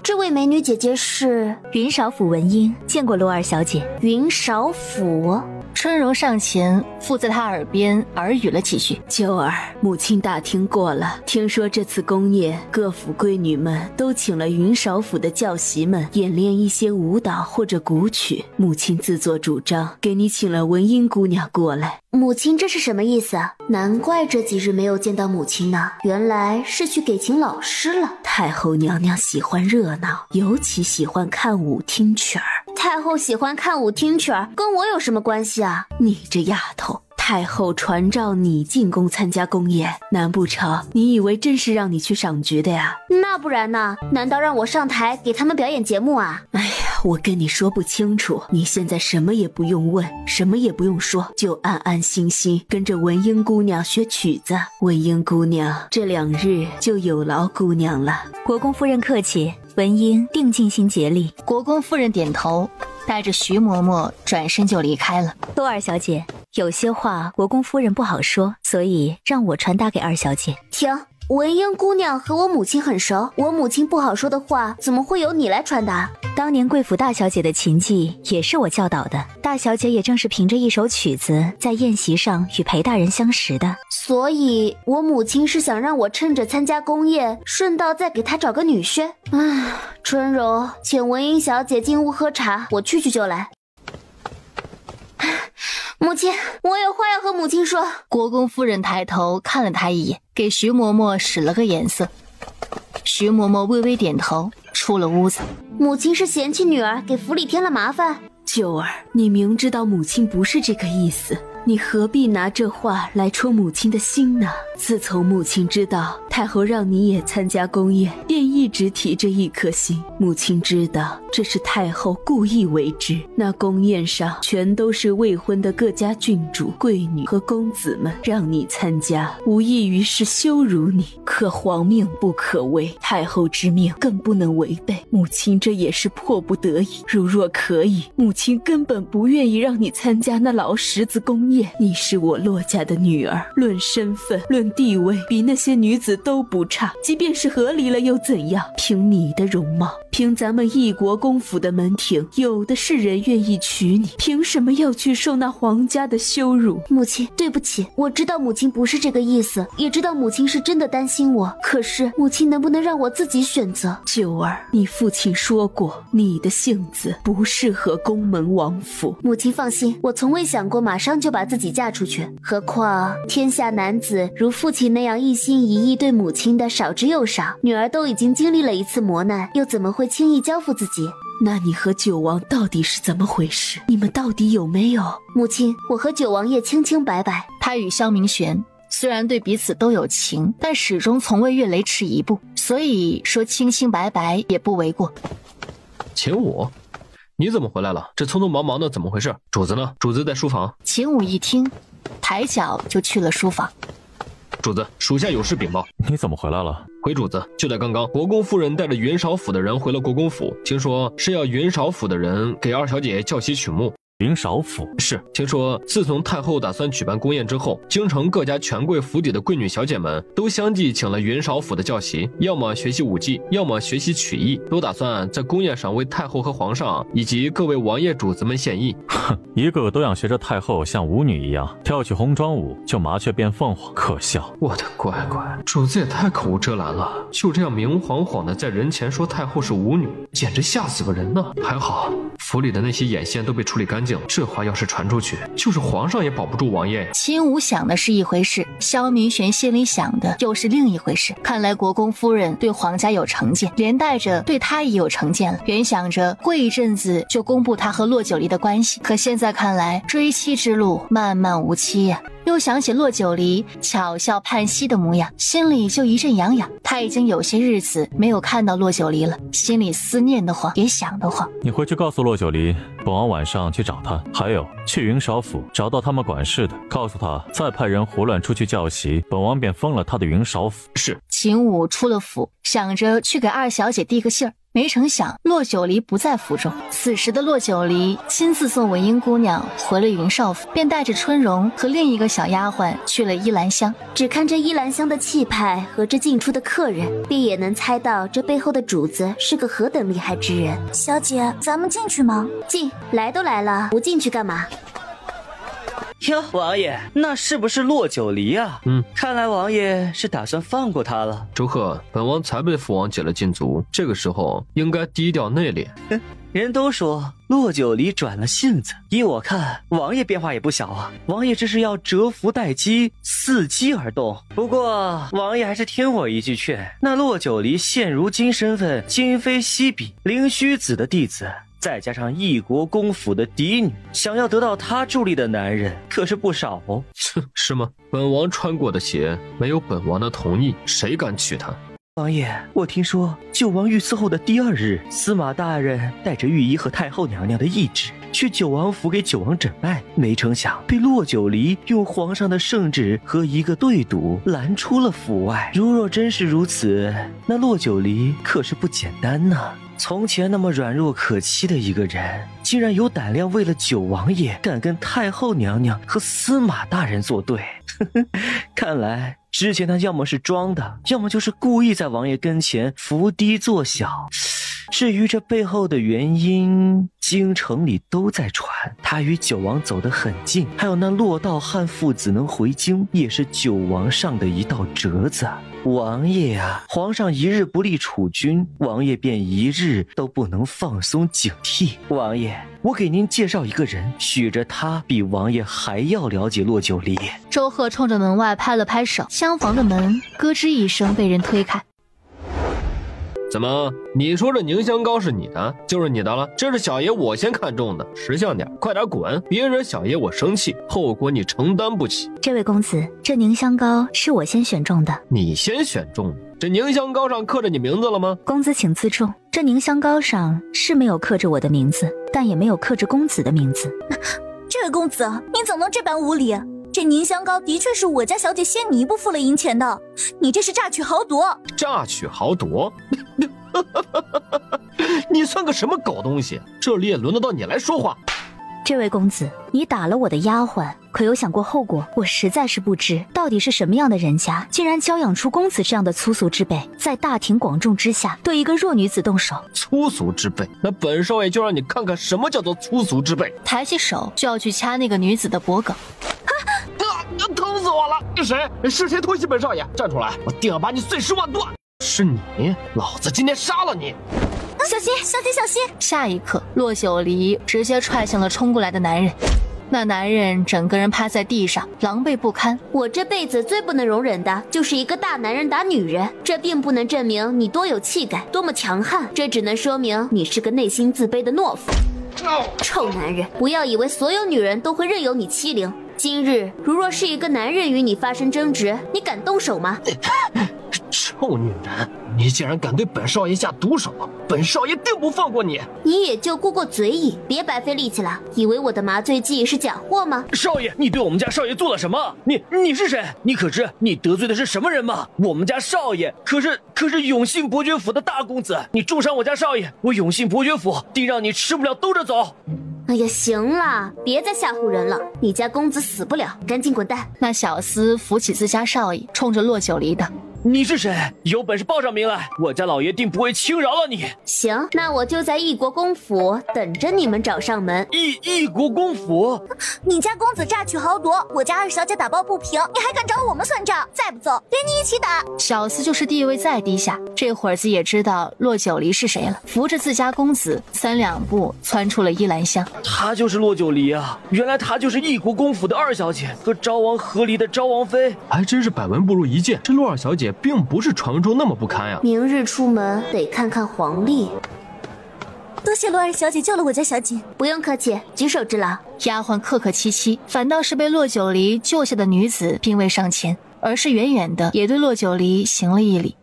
S14: 这位美女姐姐是
S12: 云少府文英，见过陆二小姐。
S14: 云少府。
S1: 春柔上前附在他耳边耳语了几句。
S13: 九儿，母亲打听过了，听说这次宫宴各府闺女们都请了云少府的教习们演练一些舞蹈或者古曲，母亲自作主张给你请了文英姑娘过来。
S14: 母亲这是什么意思？难怪这几日没有见到母亲呢，原来是去给请老师了。
S13: 太后娘娘喜欢热闹，尤其喜欢看舞听曲儿。
S14: 太后喜欢看舞听曲儿，跟我有什么关系啊？
S13: 你这丫头，太后传召你进宫参加宫宴，难不成你以为真是让你去赏菊的呀？
S14: 那不然呢？难道让我上台给他们表演节目啊？
S13: 哎呀，我跟你说不清楚，你现在什么也不用问，什么也不用说，就安安心心跟着文英姑娘学曲子。文英姑娘这2日就有劳姑娘了。
S12: 国公夫人客气，文英定尽心竭力。
S1: 国公夫人点头，带着徐嬷嬷转身就离开了。
S12: 陆二小姐，有些话国公夫人不好说，所以让我传达给二小姐。
S14: 停，文英姑娘和我母亲很熟，我母亲不好说的话怎么会由你来传达？
S12: 当年贵府大小姐的琴技也是我教导的，大小姐也正是凭着一首曲子在宴席上与裴大人相识的。
S14: 所以我母亲是想让我趁着参加宫宴，顺道再给她找个女婿。唉，春柔，请文英小姐进屋喝茶，我去就来。母亲，我有话要和母亲说。
S1: 国公夫人抬头看了她一眼，给徐嬷嬷使了个眼色。徐嬷嬷微微点头，出了屋子。
S14: 母亲是嫌弃女儿给府里添了麻烦。
S13: 九儿，你明知道母亲不是这个意思，你何必拿这话来戳母亲的心呢？自从母亲知道太后让你也参加宫宴，便一直提着一颗心。母亲知道这是太后故意为之，那宫宴上全都是未婚的各家郡主、贵女和公子们，让你参加，无异于是羞辱你。可皇命不可违，太后之命更不能违背。母亲这也是迫不得已。如若可以，母亲根本不愿意让你参加那老十子宫宴。你是我骆家的女儿，论身份论地位比那些女子都不差，即便是和离了又怎样？凭你的容貌，凭咱们一国公府的门庭，有的是人愿意娶你，凭什么要去受那皇家的羞辱？
S14: 母亲，对不起，我知道母亲不是这个意思，也知道母亲是真的担心我，可是母亲能不能让我自己选择？
S13: 九儿，你父亲说过，你的性子不适合宫门王府。
S14: 母亲放心，我从未想过马上就把自己嫁出去，何况天下男子如父亲那样一心一意对母亲的少之又少，女儿都已经经历了一次磨难，又怎么会轻易交付自己？
S13: 那你和九王到底是怎么回事？你们到底有没有？
S14: 母亲，我和九王爷清清白白。
S1: 他与萧明玄虽然对彼此都有情，但始终从未越雷池一步，所以说清清白白也不为过。
S7: 秦武，你怎么回来了？这匆匆忙忙的怎么回事？主子呢？主子在书房。
S1: 秦武一听，抬脚就去了书房。
S7: 主子，属下有事禀报。
S5: 你怎么回来了？
S7: 回主子，就在刚刚，国公夫人带着云少府的人回了国公府，听说是要云少府的人给二小姐教习曲目。
S5: 云少府
S7: 是，听说自从太后打算举办宫宴之后，京城各家权贵府邸的贵女小姐们都相继请了云少府的教习，要么学习舞技，要么学习曲艺，都打算在宫宴上为太后和皇上以及各位王爷主子们献艺。
S5: 哼，一个个都想学着太后像舞女一样跳起红妆舞就麻雀变凤凰，可笑！
S7: 我的乖乖，主子也太口无遮拦了，就这样明晃晃的在人前说太后是舞女，简直吓死个人呢。还好府里的那些眼线都被处理干净，这话要是传出去，就是皇上也保不住王爷。
S1: 秦武想的是一回事，萧明玄心里想的又是另一回事。看来国公夫人对皇家有成见，连带着对他也有成见了。原想着过一阵子就公布他和骆九离的关系，可现在看来追妻之路漫漫无期呀。又想起骆九离巧笑盼兮的模样，心里就一阵痒痒。他已经有些日子没有看到骆九离了，心里思念的慌，也想得慌。
S5: 你回去告诉骆九离，本王晚上去找他。还有，去云少府找到他们管事的，告诉他再派人胡乱出去叫席，本王便封了他的云少府。
S7: 是。
S1: 秦武出了府，想着去给二小姐递个信儿。没成想，骆九离不在府中。此时的骆九离亲自送文英姑娘回了云少府，便带着春荣和另一个小丫鬟去了依兰香。
S14: 只看这依兰香的气派和这进出的客人，便也能猜到这背后的主子是个何等厉害之人。
S9: 小姐，咱们进去吗？
S14: 进，来都来了，不进去干嘛？
S10: 哟，王爷，那是不是骆九离啊？看来王爷是打算放过他了。
S7: 周贺，本王才被父王解了禁足，这个时候应该低调内敛。
S10: 人都说骆九离转了性子，依我看，王爷变化也不小啊。王爷这是要蛰伏待机，伺机而动。不过王爷还是听我一句劝，那骆九离现如今身份，今非昔比，灵虚子的弟子，再加上异国公府的嫡女，想要得到他助力的男人可是不少哦。
S7: 是吗？本王穿过的鞋，没有本王的同意，谁敢娶她？
S10: 王爷，我听说九王遇刺后的第2日，司马大人带着御医和太后娘娘的懿旨去九王府给九王诊脉，没成想被骆九离用皇上的圣旨和一个对赌拦出了府外。如若真是如此，那骆九离可是不简单呢。从前那么软弱可欺的一个人，竟然有胆量为了九王爷敢跟太后娘娘和司马大人作对。看来之前他要么是装的，要么就是故意在王爷跟前伏低作小。至于这背后的原因，京城里都在传，他与九王走得很近，还有那骆道汉父子能回京，也是九王上的一道折子。王爷啊，皇上一日不立储君，王爷便一日都不能放松警惕。王爷，我给您介绍一个人，许着他比王爷还要了解骆九离。
S1: 周贺冲着门外拍了拍手，厢房的门咯吱一声被人推开。
S7: 怎么？你说这凝香膏是你的，就是你的了？这是小爷我先看中的，识相点，快点滚，别惹小爷我生气，后果你承担不起。
S12: 这位公子，这凝香膏是我先选中的。
S7: 你先选中的？这凝香膏上刻着你名字了吗？
S12: 公子请自重，这凝香膏上是没有刻着我的名字，但也没有刻着公子的名字。
S9: 这位公子，你怎么能这般无礼？这凝香膏的确是我家小姐先你一步付了银钱的，你这是榨取豪夺！
S7: 榨取豪夺？你算个什么狗东西？这里也轮得到你来说话？
S12: 这位公子，你打了我的丫鬟，可有想过后果？我实在是不知到底是什么样的人家，竟然教养出公子这样的粗俗之辈，在大庭广众之下对一个弱女子动手。
S7: 粗俗之辈？那本少爷就让你看看什么叫做粗俗之辈。
S1: 抬起手就要去掐那个女子的脖颈。
S7: 疼死我了！是谁？是谁偷袭本少爷？站出来，我定要把你碎尸万段！是你，老子今天杀了你！
S9: 小心，小心，小心！
S1: 下一刻，骆九离直接踹向了冲过来的男人。那男人整个人趴在地上，狼狈不堪。
S14: 我这辈子最不能容忍的就是一个大男人打女人，这并不能证明你多有气概，多么强悍，这只能说明你是个内心自卑的懦夫。臭男人，不要以为所有女人都会任由你欺凌。今日如若是一个男人与你发生争执，你敢动手吗？
S7: 臭女人，你竟然敢对本少爷下毒手，本少爷定不放过你！
S14: 你也就过过嘴瘾，别白费力气了。以为我的麻醉剂是假货吗？
S10: 少爷，你对我们家少爷做了什么？你是谁？你可知你得罪的是什么人吗？我们家少爷可是永信伯爵府的大公子，你重伤我家少爷，我永信伯爵府定让你吃不了兜着走。
S14: 哎呀，行了，别再吓唬人了。你家公子死不了，赶紧滚蛋！
S1: 那小厮扶起自家少爷，冲着骆九离道：“
S10: 你是谁？有本事报上名来，我家老爷定不会轻饶了你。”
S14: 行，那我就在异国公府等着你们找上门。
S10: 异国公府？
S9: 你家公子榨取豪夺，我家二小姐打抱不平，你还敢找我们算账？再不走，连你一起打！
S1: 小厮就是地位再低下，这会子也知道骆九离是谁了，扶着自家公子3两步窜出了依兰香。
S10: 他就是骆九离啊！原来他就是异国公府的2小姐，和昭王和离的昭王妃，
S7: 还真是百闻不如一见。这骆2小姐并不是传闻中那么不堪呀。
S14: 明日出门得看看黄历。
S9: 多谢洛二小姐救了我家小姐。
S14: 不用客气，举手之劳。
S1: 丫鬟客客气气，反倒是被洛九离救下的女子并未上前，而是远远的也对洛九离行了一礼。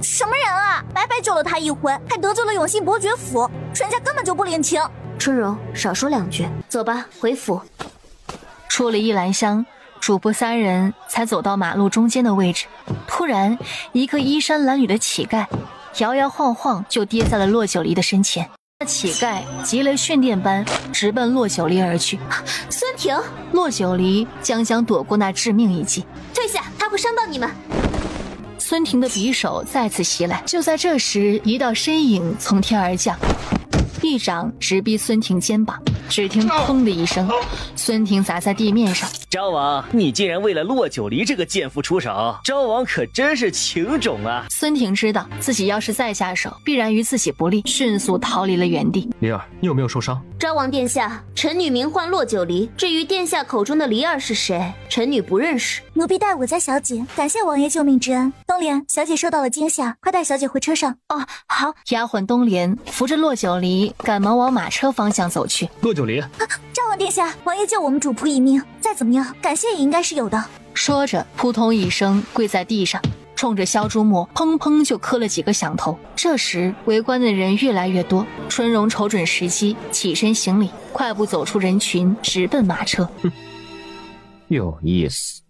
S9: 什么人啊！白白救了他一回，还得罪了永信伯爵府，人家根本就不领情。
S14: 春荣，少说2句，走吧，回府。
S1: 出了一兰香，主仆3人才走到马路中间的位置。突然，一个衣衫褴褛的乞丐摇摇晃晃就跌在了洛九离的身前。那乞丐急雷迅电般直奔洛九离而去。
S14: 孙婷，
S1: 洛九离将躲过那致命一击。
S14: 退下，他会伤到你们。
S1: 孙婷的匕首再次袭来，就在这时，一道身影从天而降，一掌直逼孙婷肩膀。只听砰的一声，孙婷砸在地面上。
S10: 昭王，你竟然为了洛九离这个贱妇出手，昭王可真是情种啊！
S1: 孙婷知道自己要是再下手，必然于自己不利，迅速逃离了原地。
S7: 离儿，你有没有受伤？
S14: 昭王殿下，臣女名唤洛九离，至于殿下口中的离儿是谁，臣女不认识。
S9: 奴婢带我家小姐，感谢王爷救命之恩。东莲，小姐受到了惊吓，快带小姐回车上。
S1: 哦，好。丫鬟东莲扶着洛九离，赶忙往马车方向走去。
S7: 洛九离，
S9: 昭王殿下，王爷救我们主仆一命，再怎么样，感谢也应该是有的。
S1: 说着，扑通一声跪在地上，冲着萧朱墨砰砰就磕了几个响头。这时，围观的人越来越多，春荣瞅准时机，起身行礼，快步走出人群，直奔马车。
S2: 有意思。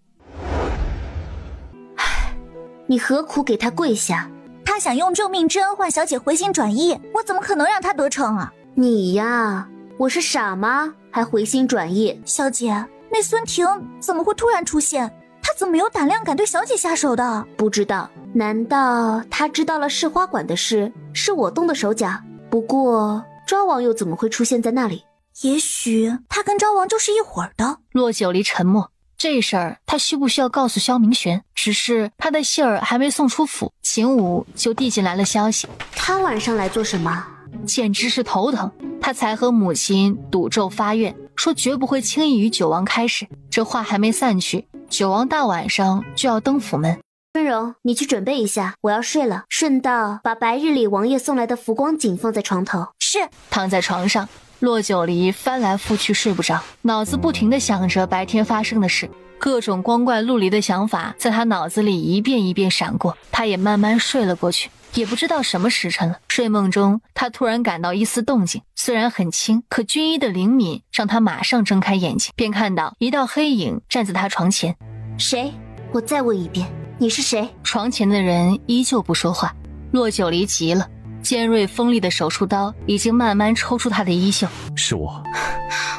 S14: 你何苦给他跪下？
S9: 他想用救命之恩换小姐回心转意，我怎么可能让他得逞啊？
S14: 你呀，我是傻吗？还回心转意？
S9: 小姐，那孙婷怎么会突然出现？她怎么有胆量敢对小姐下手的？
S14: 不知道，难道她知道了市花馆的事，是我动的手脚？不过昭王又怎么会出现在那里？
S9: 也许他跟昭王就是一伙儿的。
S1: 洛九离沉默，这事儿他需不需要告诉萧明玄？只是他的信儿还没送出府，秦武就递进来了消息。
S14: 他晚上来做什么？
S1: 简直是头疼。他才和母亲赌咒发愿，说绝不会轻易与九王开始。这话还没散去，九王大晚上就要登府门。
S14: 春荣，你去准备一下，我要睡了。顺道把白日里王爷送来的浮光锦放在床头。
S9: 是。
S1: 躺在床上，洛九离翻来覆去睡不着，脑子不停地想着白天发生的事，各种光怪陆离的想法在他脑子里一遍一遍闪过。他也慢慢睡了过去。也不知道什么时辰了，睡梦中他突然感到一丝动静，虽然很轻，可军医的灵敏让他马上睁开眼睛，便看到一道黑影站在他床前。
S14: 谁？我再问一遍，你是谁？
S1: 床前的人依旧不说话。洛九离急了，尖锐锋利的手术刀已经慢慢抽出他的衣袖。
S5: 是我。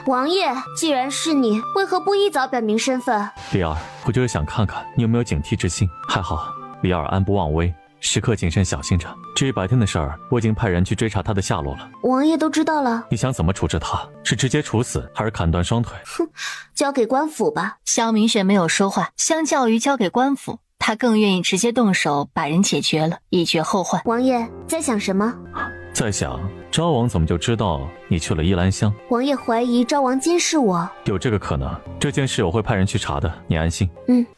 S14: 王爷，既然是你，为何不一早表明身份？
S5: 李儿，我就是想看看你有没有警惕之心。还好李儿安不忘危，时刻谨慎小心着。至于白天的事儿，我已经派人去追查他的下落了。
S14: 王爷都知道了。
S5: 你想怎么处置他？是直接处死，还是砍断双腿？
S14: 哼，交给官府吧。
S1: 萧明玄没有说话，相较于交给官府，他更愿意直接动手把人解决了，以绝后患。
S14: 王爷在想什么？
S5: 在想昭王怎么就知道你去了依兰香？
S14: 王爷怀疑昭王监视我。
S5: 有这个可能，这件事我会派人去查的，你安心。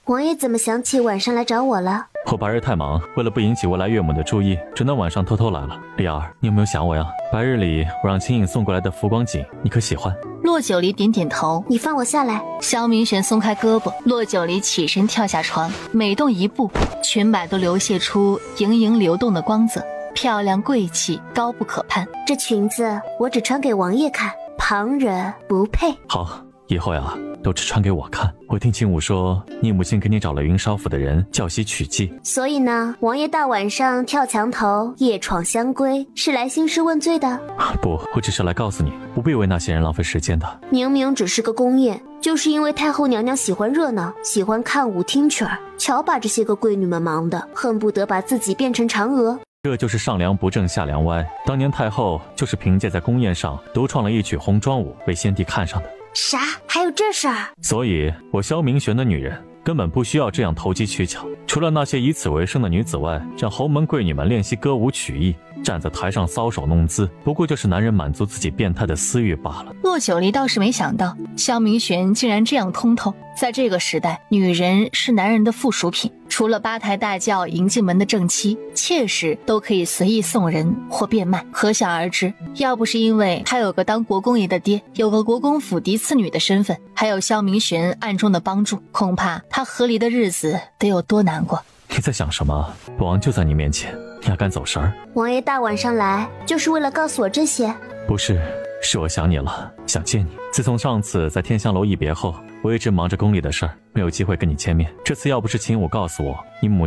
S14: 王爷怎么想起晚上来找我了？
S5: 我白日太忙，为了不引起未来岳母的注意，只能晚上偷偷来了。李儿，你有没有想我呀？白日里我让青影送过来的浮光锦，你可喜欢？
S1: 洛九离点点头。
S14: 你放我下来。
S1: 萧明玄松开胳膊，洛九离起身跳下床，每动一步，裙摆都流泻出盈盈流动的光泽，漂亮贵气，高不可攀。
S14: 这裙子我只穿给王爷看，旁人不配。
S5: 好，以后呀都只穿给我看。我听秦武说，你母亲给你找了云烧府的人教习曲技，
S14: 所以呢，王爷大晚上跳墙头，夜闯香闺，是来兴师问罪的？
S5: 不，我只是来告诉你，不必为那些人浪费时间的。
S14: 明明只是个宫宴，就是因为太后娘娘喜欢热闹，喜欢看舞听曲儿，瞧把这些个贵女们忙的，恨不得把自己变成嫦娥。
S5: 这就是上梁不正下梁歪。当年太后就是凭借在宫宴上独创了一曲红妆舞，被先帝看上的。
S14: 啥？还有这事儿？
S5: 所以我萧明玄的女人根本不需要这样投机取巧，除了那些以此为生的女子外，让侯门贵女们练习歌舞曲艺，站在台上搔首弄姿，不过就是男人满足自己变态的私欲罢了。
S1: 骆九离倒是没想到，萧明玄竟然这样通透。在这个时代，女人是男人的附属品，除了八抬大轿迎进门的正妻，妾室都可以随意送人或变卖。可想而知，要不是因为他有个当国公爷的爹，有个国公府嫡次女的身份，还有萧明玄暗中的帮助，恐怕他和离的日子得有多难过。
S5: 你在想什么？本王就在你面前，你还敢走神儿？
S14: 王爷大晚上来，就是为了告诉我这些？
S5: 不是，是我想你了，想见你。自从上次在天香楼一别后，我一直忙着宫里的事儿，没有机会跟你见面。这次要不是秦武告诉我，你母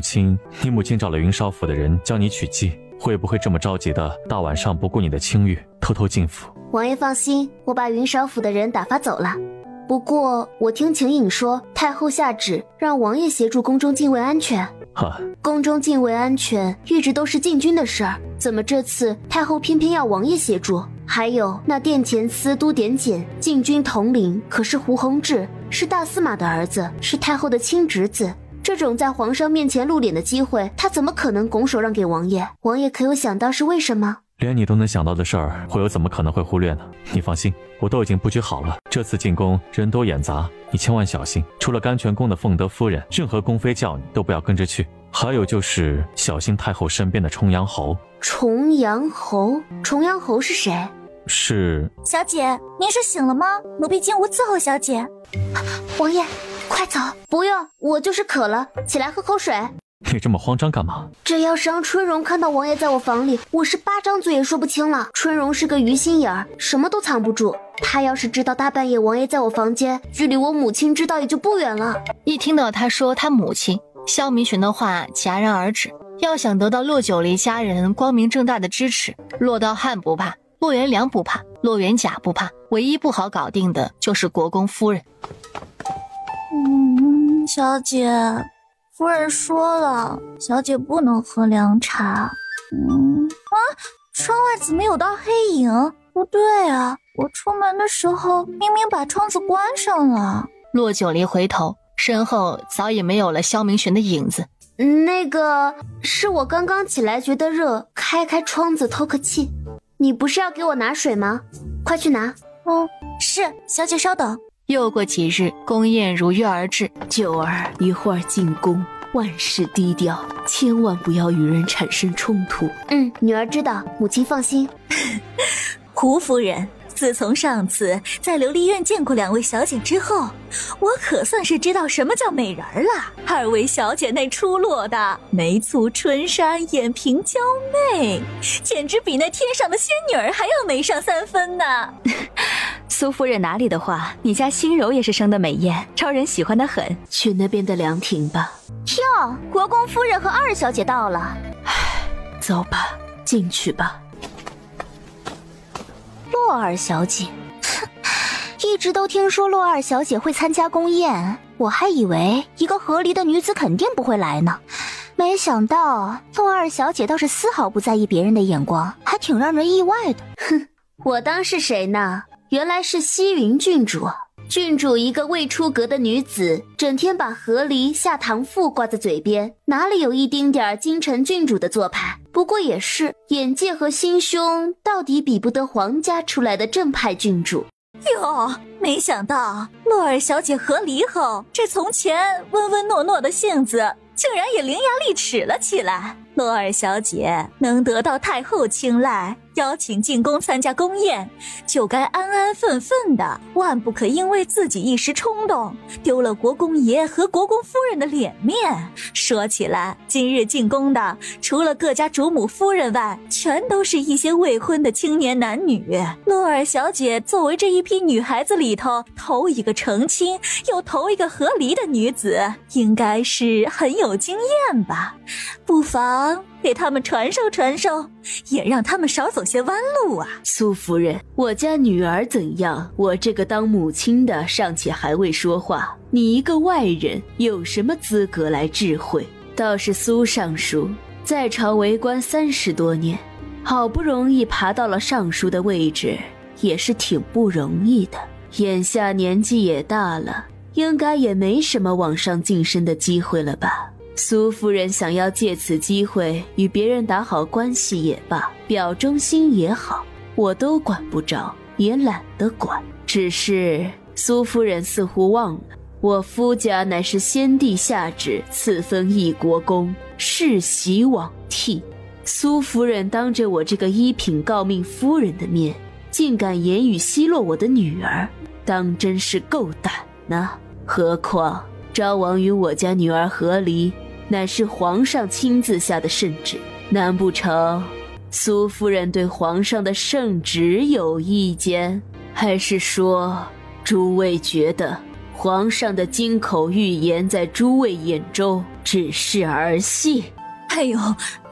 S5: 亲找了云少府的人将你娶继，会不会这么着急的大晚上不顾你的清誉，偷偷进府？
S14: 王爷放心，我把云少府的人打发走了。不过我听秦颖说，太后下旨让王爷协助宫中禁卫安全。宫中禁卫安全一直都是禁军的事儿，怎么这次太后偏偏要王爷协助？还有那殿前司都点检禁军统领可是胡弘志，是大司马的儿子，是太后的亲侄子。这种在皇上面前露脸的机会，他怎么可能拱手让给王爷？王爷可有想到是为什么？
S5: 连你都能想到的事儿，会有怎么可能会忽略呢？你放心，我都已经布局好了。这次进宫人多眼杂，你千万小心。除了甘泉宫的凤德夫人，任何宫妃叫你都不要跟着去。还有就是小心太后身边的重阳侯。
S14: 重阳侯？重阳侯是谁？
S5: 是
S9: 小姐，您是醒了吗？奴婢进屋伺候小姐。
S14: 王爷，快走！不用，我就是渴了，起来喝口水。
S5: 你这么慌张干嘛？
S14: 这要是让春荣看到王爷在我房里，我是巴张嘴也说不清了。春荣是个鱼心眼儿，什么都藏不住。他要是知道大半夜王爷在我房间，距离我母亲知道也就不远了。
S1: 一听到他说他母亲，萧明玄的话戛然而止。要想得到骆九离家人光明正大的支持，骆道汉不怕，骆元良不怕，骆元甲不怕，唯一不好搞定的就是国公夫人。
S9: 小姐，夫人说了，小姐不能喝凉茶。窗外怎么有道黑影？不对啊，我出门的时候明明把窗子关上了。
S1: 骆九离回头，身后早已没有了萧明玄的影子。
S14: 那个，是我刚刚起来觉得热，开窗子透个气。你不是要给我拿水吗？快去拿。
S9: 是，小姐稍等。
S1: 又过几日，宫宴如约而至。
S13: 九儿，一会儿进宫，万事低调，千万不要与人产生冲突。
S14: 女儿知道，母亲放心。
S3: 胡夫人，自从上次在琉璃院见过两位小姐之后，我可算是知道什么叫美人了。二位小姐那出落的眉蹙春山，眼平娇媚，简直比那天上的仙女儿还要美上3分呢。
S12: 苏夫人哪里的话，你家心柔也是生得美艳，招人喜欢得很。
S13: 去那边的凉亭吧。
S14: 哟，国公夫人和二小姐到了。
S13: 走吧，进去吧。
S14: 洛二小姐，一直都听说洛二小姐会参加宫宴，我还以为一个和离的女子肯定不会来呢，没想到洛二小姐倒是丝毫不在意别人的眼光，还挺让人意外的。我当是谁呢？原来是西云郡主。郡主一个未出阁的女子，整天把和离、夏堂父挂在嘴边，哪里有一丁点京城郡主的做派？不过也是，眼界和心胸到底比不得皇家出来的正派郡主。
S3: 哟，没想到洛儿小姐和离后，这从前温温诺诺的性子竟然也伶牙俐齿了起来。洛儿小姐能得到太后青睐，邀请进宫参加宫宴，就该安安分分的，万不可因为自己一时冲动，丢了国公爷和国公夫人的脸面。说起来，今日进宫的除了各家主母夫人外，全都是一些未婚的青年男女。洛儿小姐作为这一批女孩子里头头一个成亲又头一个和离的女子，应该是很有经验吧，不妨给他们传授传授，也让他们少走些弯路啊。
S13: 苏夫人，我家女儿怎样？我这个当母亲的尚且还未说话，你一个外人有什么资格来智慧？倒是苏尚书在朝为官30多年，好不容易爬到了尚书的位置，也是挺不容易的。眼下年纪也大了，应该也没什么往上晋升的机会了吧？苏夫人想要借此机会与别人打好关系也罢，表忠心也好，我都管不着，也懒得管。只是苏夫人似乎忘了，我夫家乃是先帝下旨赐封一国公，世袭罔替。苏夫人当着我这个一品诰命夫人的面，竟敢言语奚落我的女儿，当真是够胆呢。何况昭王与我家女儿和离，乃是皇上亲自下的圣旨，难不成苏夫人对皇上的圣旨有意见？还是说诸位觉得皇上的金口玉言在诸位眼中只是儿戏？
S3: 哎呦，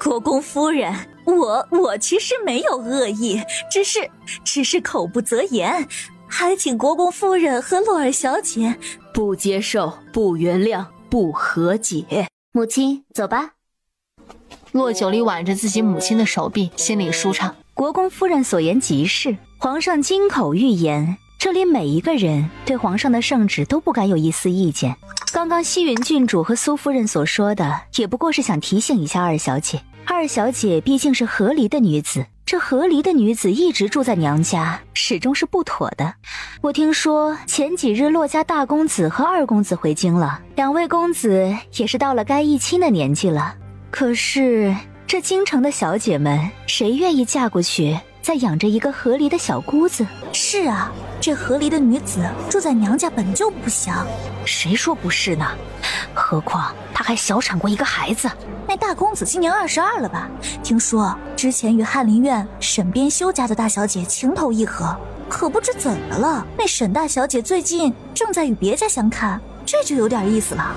S3: 国公夫人，我其实没有恶意，只是口不择言，还请国公夫人和洛儿小姐
S13: 不接受，不原谅，不和解。
S4: 母亲，走吧。
S1: 洛九离挽着自己母亲的手臂，心里舒畅。
S12: 国公夫人所言极是，皇上金口玉言，这里每一个人对皇上的圣旨都不敢有一丝意见。刚刚西云郡主和苏夫人所说的，也不过是想提醒一下二小姐。二小姐毕竟是和离的女子，这和离的女子一直住在娘家，始终是不妥的。我听说前几日洛家大公子和二公子回京了，两位公子也是到了该议亲的年纪了。可是这京城的小姐们，谁愿意嫁过去再养着一个和离的小姑子？
S9: 是啊，这和离的女子住在娘家本就不祥。
S12: 谁说不是呢？何况她还小产过一个孩子。
S9: 那大公子今年22了吧？听说之前与翰林院沈编修家的大小姐情投意合，可不知怎么了，那沈大小姐最近正在与别家相看，这就有点意思了。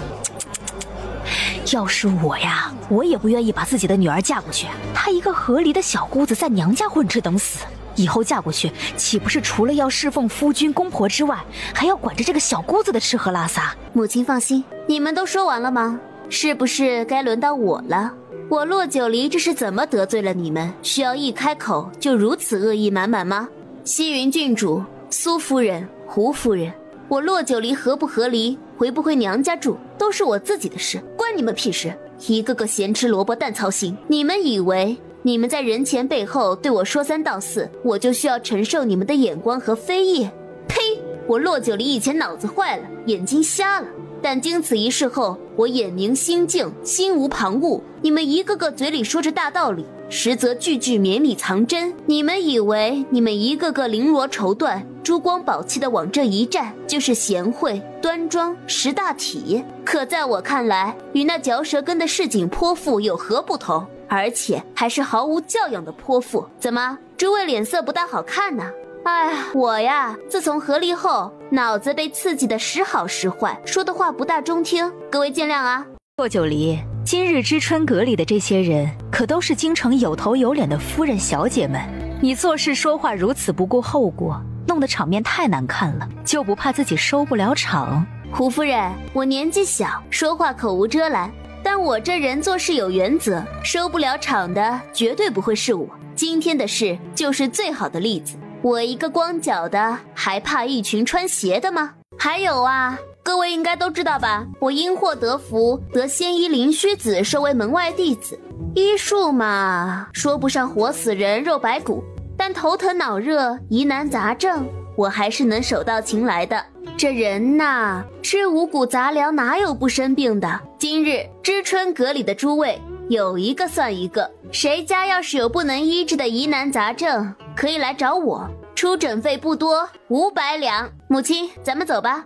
S12: 要是我呀，我也不愿意把自己的女儿嫁过去。她一个和离的小姑子在娘家混吃等死，以后嫁过去，岂不是除了要侍奉夫君公婆之外，还要管着这个小姑子的吃喝拉撒？
S4: 母亲放心，你们都说完了吗？是不是该轮到我了？我洛九离这是怎么得罪了你们？需要一开口就如此恶意满满吗？西云郡主、苏夫人、胡夫人，我洛九离合不合离，回不回娘家住，都是我自己的事，关你们屁事！一个个咸吃萝卜淡操心。你们以为你们在人前背后对我说三道四，我就需要承受你们的眼光和非议？呸！我洛九离以前脑子坏了，眼睛瞎了，但经此一事后，我眼明心净，心无旁骛。你们一个个嘴里说着大道理，实则句句绵里藏针。你们以为你们一个个绫罗绸缎、珠光宝气的往这一站，就是贤惠、端庄、识大体？可在我看来，与那嚼舌根的市井泼妇有何不同？而且还是毫无教养的泼妇。怎么，诸位脸色不大好看呢？哎，我呀，自从和离后，脑子被刺激的时好时坏，说的话不大中听，各位见谅啊。
S12: 洛九离，今日知春阁里的这些人，可都是京城有头有脸的夫人小姐们。你做事说话如此不顾后果，弄得场面太难看了，就不怕自己收不了场？
S4: 胡夫人，我年纪小，说话口无遮拦，但我这人做事有原则，收不了场的绝对不会是我。今天的事就是最好的例子。我一个光脚的，还怕一群穿鞋的吗？还有啊，各位应该都知道吧，我因祸得福，得仙医灵虚子收为门外弟子。医术嘛，说不上活死人肉白骨，但头疼脑热疑难杂症，我还是能手到擒来的。这人呐，吃五谷杂粮哪有不生病的？今日知春阁里的诸位，有一个算一个，谁家要是有不能医治的疑难杂症，可以来找我，出诊费不多，500两。母亲，咱们走吧。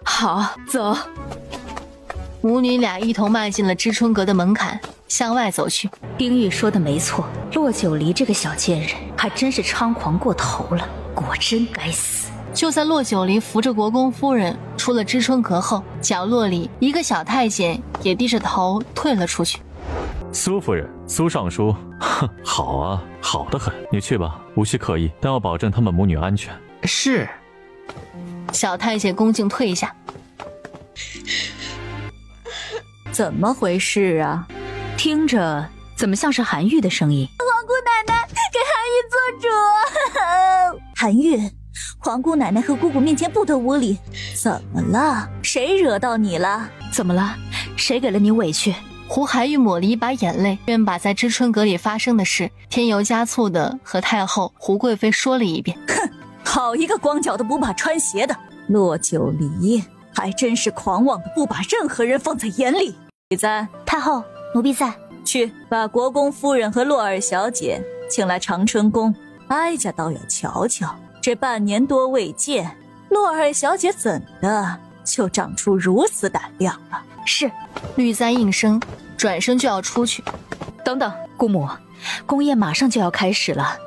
S1: 好，走。母女俩一同迈进了知春阁的门槛，向外走去。
S12: 冰玉说的没错，洛九离这个小贱人还真是猖狂过头了，果真该死。
S1: 就在洛九离扶着国公夫人出了知春阁后，角落里一个小太监也低着头退了出去。
S5: 苏夫人，苏尚书，哼，好啊，好得很。你去吧，无需刻意，但要保证他们母女安全。
S8: 是。
S1: 小太监恭敬退下。
S3: 怎么回事啊？
S12: 听着怎么像是韩愈的声音？
S9: 皇姑奶奶，给韩愈做主。韩愈，皇姑奶奶和姑姑面前不得无礼。
S3: 怎么了？谁惹到你了？
S12: 怎么了？谁给了你委屈？
S1: 胡海玉抹了一把眼泪，便把在知春阁里发生的事添油加醋的和太后胡贵妃说了一遍。
S3: 哼，好一个光脚的不怕穿鞋的！洛九离还真是狂妄的不把任何人放在眼里。李簪，
S9: 太后，奴婢在。
S3: 去把国公夫人和洛二小姐请来长春宫，哀家倒要瞧瞧，这半年多未见，洛二小姐怎的就长出如此胆量了？
S12: 是。
S1: 绿簪应声，转身就要出去。
S12: 等等，姑母，宫宴马上就要开始了，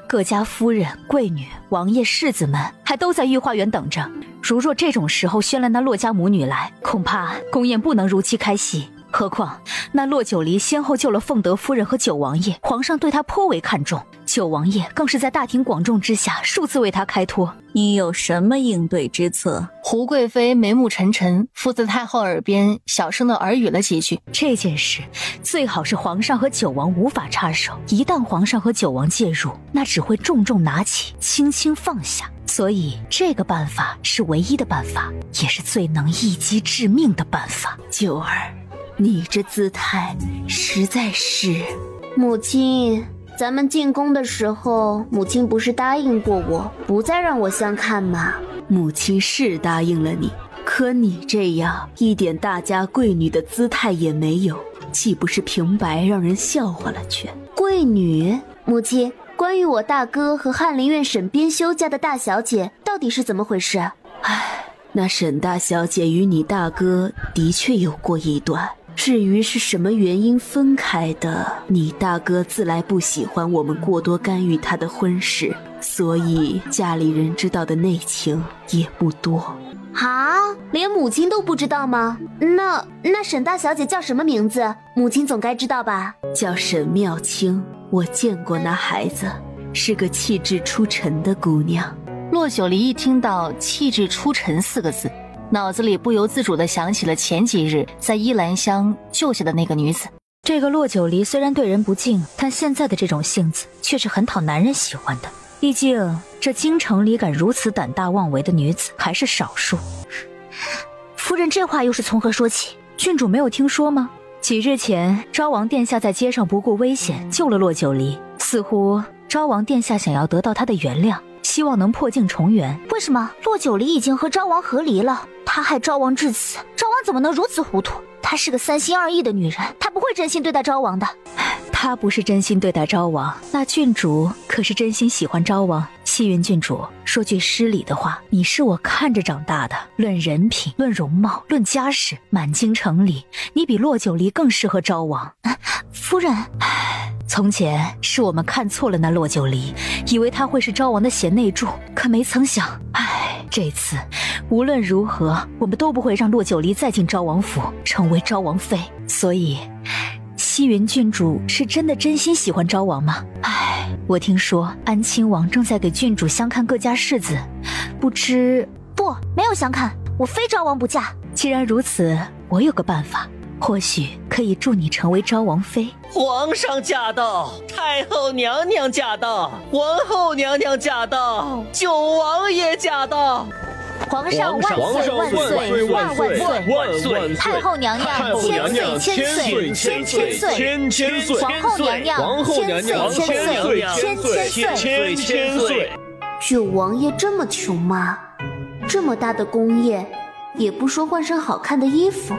S12: 各家夫人、贵女、王爷、世子们还都在御花园等着。如若这种时候宣了那洛家母女来，恐怕宫宴不能如期开席。何况那洛九离先后救了凤德夫人和九王爷，皇上对他颇为看重，九王爷更是在大庭广众之下数次为他开脱。
S3: 你有什么应对之策？
S1: 胡贵妃眉目沉沉，附在太后耳边小声的耳语了几句。
S12: 这件事最好是皇上和九王无法插手，一旦皇上和九王介入，那只会重重拿起，轻轻放下。所以这个办法是唯一的办法，也是最能一击致命的办法。
S13: 九儿，你这姿态实在是……母亲，咱们进宫的时候，母亲不是答应过我，不再让我相看吗？母亲是答应了你，可你这样一点大家贵女的姿态也没有，岂不是平白让人笑话了去？贵女？母亲，关于我大哥和翰林院沈编修家的大小姐，到底是怎么回事？唉，那沈大小姐与你大哥的确有过一段。至于是什么原因分开的，你大哥自来不喜欢我们过多干预他的婚事，所以家里人知道的内情也不多。啊，连母亲都不知道吗？那沈大小姐叫什么名字？母亲总该知道吧？叫沈妙清，我见过那孩子，是个气质出尘的姑娘。
S1: 洛九离一听到气质出尘4个字，脑子里不由自主地想起了前几日在依兰乡救下的那个女子。
S12: 这个洛九离虽然对人不敬，但现在的这种性子却是很讨男人喜欢的。毕竟这京城里敢如此胆大妄为的女子还是少数。
S9: 夫人这话又是从何说起？
S12: 郡主没有听说吗？几日前昭王殿下在街上不顾危险救了洛九离，似乎昭王殿下想要得到他的原谅，希望能破镜重圆。
S9: 为什么？洛九离已经和昭王和离了，他害昭王至此，昭王怎么能如此糊涂？她是个3心2意的女人，她不会真心对待昭王的。
S12: 她不是真心对待昭王，那郡主可是真心喜欢昭王。西云郡主，说句失礼的话，你是我看着长大的，论人品，论容貌，论家世，满京城里你比洛九离更适合昭王。
S9: 夫人，
S12: 从前是我们看错了那洛九离，以为他会是昭王的贤内助，可没曾想，这次无论如何，我们都不会让洛九离再进昭王府，成为昭王妃。所以，西云郡主是真的真心喜欢昭王吗？我听说安亲王正在给郡主相看各家世子，不知……
S9: 不，没有相看，我非昭王不嫁。
S12: 既然如此，我有个办法，或许可以助你成为昭王妃。
S10: 皇上驾到，太后娘娘驾到，皇后娘娘驾到，九王爷驾到。
S9: 皇上万岁万岁万万岁！太后娘娘千岁千岁千千岁！皇后娘娘千岁千岁！
S13: 九王爷这么穷吗？这么大的宫宴，也不说换身好看的衣服。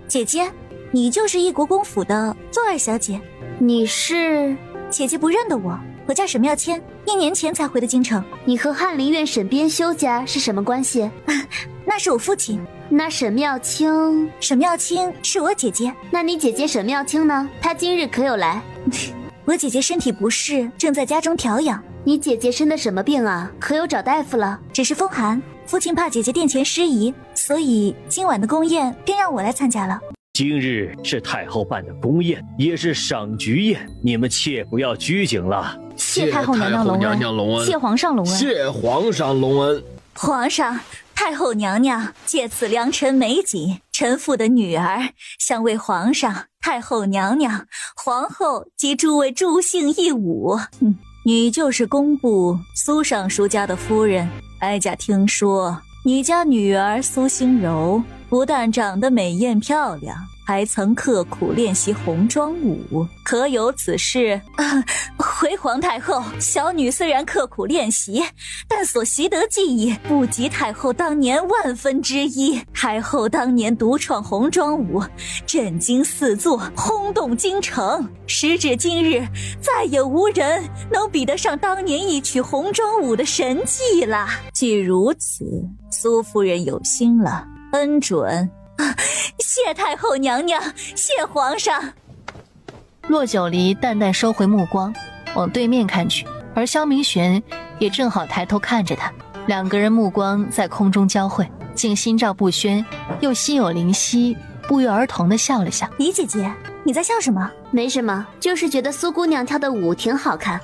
S9: 姐姐，你就是义国公府的洛二小姐。
S13: 你是？
S9: 姐姐不认得我，我叫沈妙谦，1年前才回的京城。
S13: 你和翰林院沈编修家是什么关系？
S9: 那是我父亲。
S13: 那沈妙清？
S9: 沈妙清是我姐姐。
S13: 那你姐姐沈妙清呢？她今日可有来？
S9: 我姐姐身体不适，正在家中调养。
S13: 你姐姐生的什么病啊？可有找大夫了？
S9: 只是风寒，父亲怕姐姐殿前失仪，所以今晚的宫宴便让我来参加了。
S6: 今日是太后办的宫宴，也是赏菊宴，你们切不要拘谨了。
S12: 谢太后娘娘隆恩，谢皇上隆恩，
S7: 谢皇上隆恩。
S3: 皇上，太后娘娘借此良辰美景，臣妇的女儿想为皇上、太后娘娘、皇后及诸位助兴一舞。你就是工部苏尚书家的夫人，哀家听说你家女儿苏心柔不但长得美艳漂亮，还曾刻苦练习红妆舞，可有此事？回皇太后，小女虽然刻苦练习，但所习得技艺不及太后当年1/1000。太后当年独创红妆舞，震惊四座，轰动京城。时至今日，再也无人能比得上当年一曲红妆舞的神迹了。既如此，苏夫人有心了，恩准。谢太后娘娘，谢皇上。
S1: 骆九离淡淡收回目光，往对面看去，而萧明玄也正好抬头看着他，两个人目光在空中交汇，竟心照不宣，又心有灵犀，不约而同地笑了笑。
S9: 李姐姐，你在笑什么？
S14: 没什么，就是觉得苏姑娘跳的舞挺好看。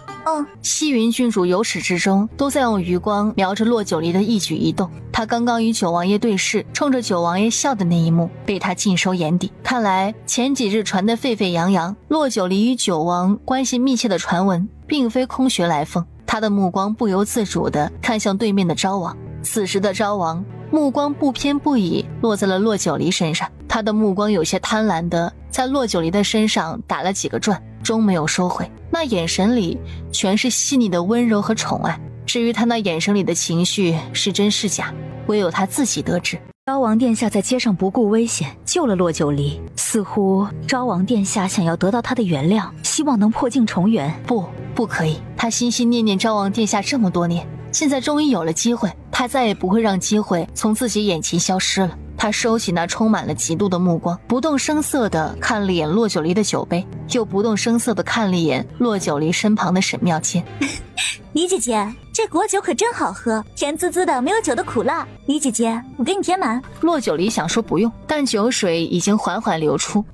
S1: 西云郡主由始至终都在用余光瞄着骆九离的一举一动，他刚刚与九王爷对视，冲着九王爷笑的那一幕被他尽收眼底。看来前几日传得沸沸扬扬，骆九离与九王关系密切的传闻并非空穴来风。他的目光不由自主地看向对面的昭王，此时的昭王目光不偏不倚落在了骆九离身上，他的目光有些贪婪地在骆九离的身上打了几个转，终没有收回。那眼神里全是细腻的温柔和宠爱，至于他那眼神里的情绪是真是假，唯有他自己得知。
S12: 昭王殿下在街上不顾危险救了骆九离，似乎昭王殿下想要得到他的原谅，希望能破镜重圆。
S1: 不可以，他心心念念昭王殿下这么多年，现在终于有了机会，他再也不会让机会从自己眼前消失了。他收起那充满了嫉妒的目光，不动声色地看了眼骆九离的酒杯，又不动声色地看了眼骆九离身旁的沈妙谦。
S9: 李姐姐，这果酒可真好喝，甜滋滋的，没有酒的苦辣。李姐姐，我给你填满。
S1: 骆九离想说不用，但酒水已经缓缓流出。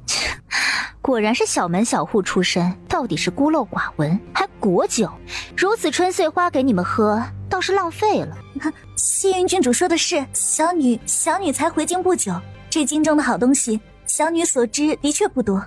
S12: 果然是小门小户出身，到底是孤陋寡闻，还果酒。如此春穗花给你们喝，倒是浪费了。
S9: 西云郡主说的是，小女才回京不久，这京中的好东西，小女所知的确不多。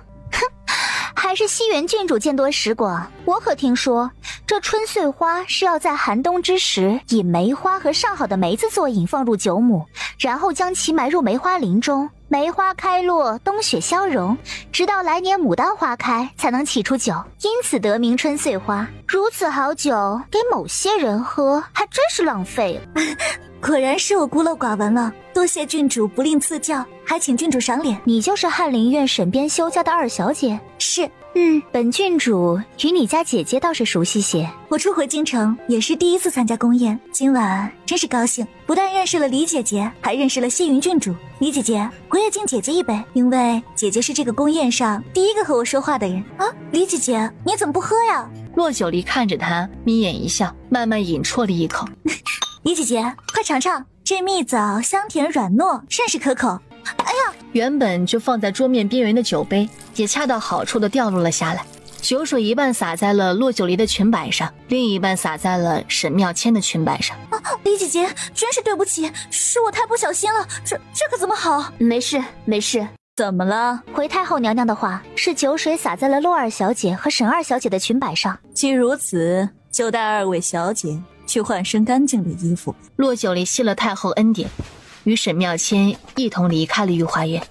S12: 还是西园郡主见多识广。我可听说，这春穗花是要在寒冬之时，以梅花和上好的梅子做引放入酒母，然后将其埋入梅花林中。梅花开落，冬雪消融，直到来年牡丹花开，才能起出酒，因此得名春穗花。如此好酒，给某些人喝，还真是浪费了。
S9: 果然是我孤陋寡闻了，多谢郡主不吝赐教，还请郡主赏脸。
S12: 你就是翰林院沈编修家的二小姐？
S9: 是。
S12: 本郡主与你家姐姐倒是熟悉些。
S9: 我初回京城，也是第一次参加宫宴，今晚真是高兴，不但认识了李姐姐，还认识了西云郡主。李姐姐，我也敬姐姐一杯，因为姐姐是这个宫宴上第一个和我说话的人啊。李姐姐，你怎么不喝呀？
S1: 骆九离看着她，眯眼一笑，慢慢饮啜了一口。
S9: 李姐姐，快尝尝，这蜜枣香甜软糯，甚是可口。哎呀，
S1: 原本就放在桌面边缘的酒杯也恰到好处地掉落了下来，酒水一半洒在了骆九离的裙摆上，另一半洒在了沈妙谦的裙摆上。
S9: 李姐姐，真是对不起，是我太不小心了，这可怎么好？
S14: 没事没事。
S3: 怎么了？
S12: 回太后娘娘的话，是酒水洒在了骆二小姐和沈二小姐的裙摆上。
S3: 既如此，就带二位小姐去换身干净的衣服。
S1: 骆九离谢了太后恩典，与沈妙谦一同离开了御花园。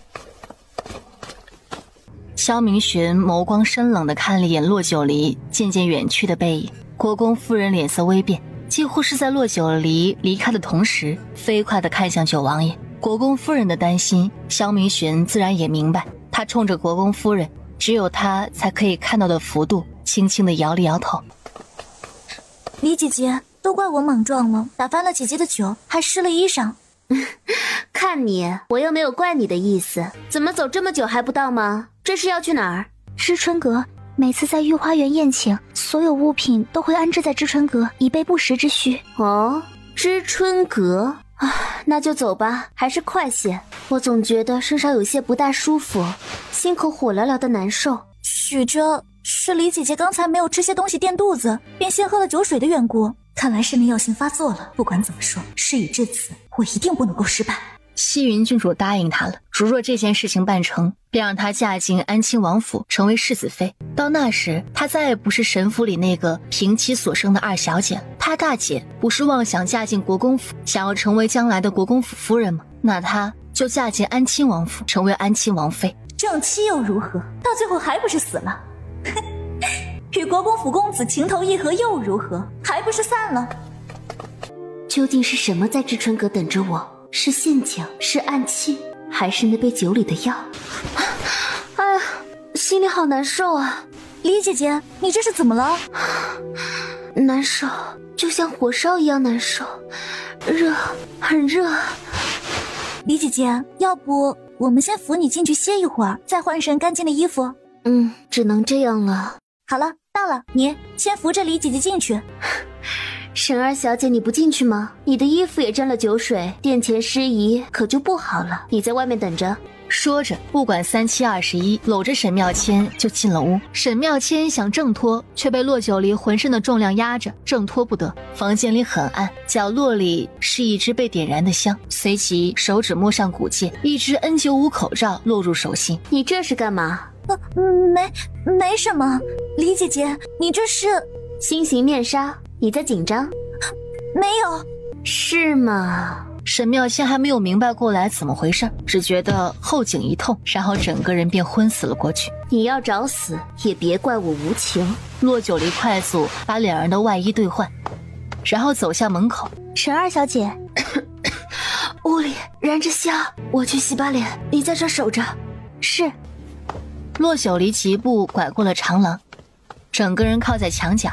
S1: 萧明玄眸光深冷地看了眼骆九离渐渐远去的背影，国公夫人脸色微变，几乎是在骆九离离开的同时，飞快地看向九王爷。国公夫人的担心，萧明玄自然也明白，他冲着国公夫人只有他才可以看到的幅度，轻轻地摇了摇头。
S9: 李姐姐，都怪我莽撞了，打翻了姐姐的酒，还湿了衣裳。
S14: 看你，我又没有怪你的意思。怎么走这么久还不到吗？这是要去哪儿？
S12: 知春阁。每次在御花园宴请，所有物品都会安置在知春阁，以备不时之需。
S14: 哦，知春阁啊，那就走吧，还是快些。我总觉得身上有些不大舒服，心口火燎燎的难受。
S9: 许着是李姐姐刚才没有吃些东西垫肚子，便先喝了酒水的缘故。看来是那药性发作了。不管怎么说，事已至此，我一定不能够失败。
S1: 西云郡主答应他了，如若这件事情办成，便让她嫁进安亲王府，成为世子妃。到那时，她再也不是神府里那个凭妻所生的二小姐了。她大姐不是妄想嫁进国公府，想要成为将来的国公府夫人吗？那她就嫁进安亲王府，成为安亲王妃。
S9: 正妻又如何？到最后还不是死了？与国公府公子情投意合又如何？还不是散了？
S14: 究竟是什么在知春阁等着我？是陷阱，是暗器，还是那杯酒里的药？哎呀，心里好难受啊！
S9: 李姐姐，你这是怎么了？
S14: 难受，就像火烧一样难受，热，很热。
S9: 李姐姐，要不我们先扶你进去歇一会儿，再换身干净的衣服？
S14: 只能这样了。
S9: 好了，到了，你先扶着李姐姐进去。
S14: 沈二小姐，你不进去吗？你的衣服也沾了酒水，殿前失仪可就不好了。你在外面等着。
S1: 说着，不管3721，搂着沈妙谦就进了屋。沈妙谦想挣脱，却被骆九离浑身的重量压着，挣脱不得。房间里很暗，角落里是一支被点燃的香，随即手指摸上骨戒，一只 N95 口罩落入手心。
S14: 你这是干嘛？
S9: 没什么。李姐姐，你这是
S14: 新型面纱？你在紧张？
S9: 没有。
S14: 是吗？
S1: 沈妙仙还没有明白过来怎么回事，只觉得后颈一痛，然后整个人便昏死了过去。
S14: 你要找死也别怪我无情。
S1: 骆九离快速把两人的外衣兑换，然后走向门口。
S9: 沈二小姐，
S14: 屋里燃着香，我去洗把脸，你在这守着。
S9: 是。
S1: 骆九离疾步拐过了长廊，整个人靠在墙角，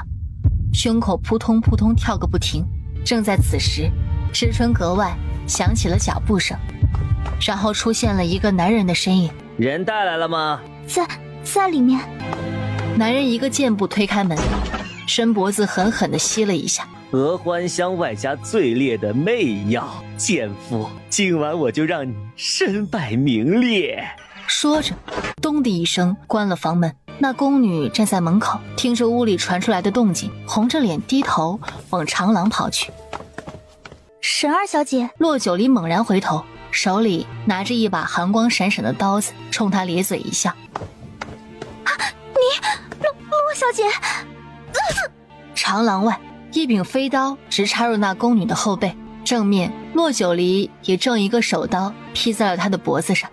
S1: 胸口扑通扑通跳个不停。正在此时，知春阁外响起了脚步声，然后出现了一个男人的身影。
S10: 人带来了吗？
S9: 在里面。
S1: 男人一个箭步推开门，伸脖子狠狠地吸了一下。
S10: 合欢香外加最烈的媚药，贱妇，今晚我就让你身败名裂。
S1: 说着，咚的一声关了房门。那宫女站在门口，听着屋里传出来的动静，红着脸低头往长廊跑去。
S9: 沈二小姐，
S1: 骆九离猛然回头，手里拿着一把寒光闪闪的刀子，冲他咧嘴一笑。
S9: 骆小姐。
S1: 长廊外，一柄飞刀直插入那宫女的后背，正面骆九离也正一个手刀劈在了她的脖子上。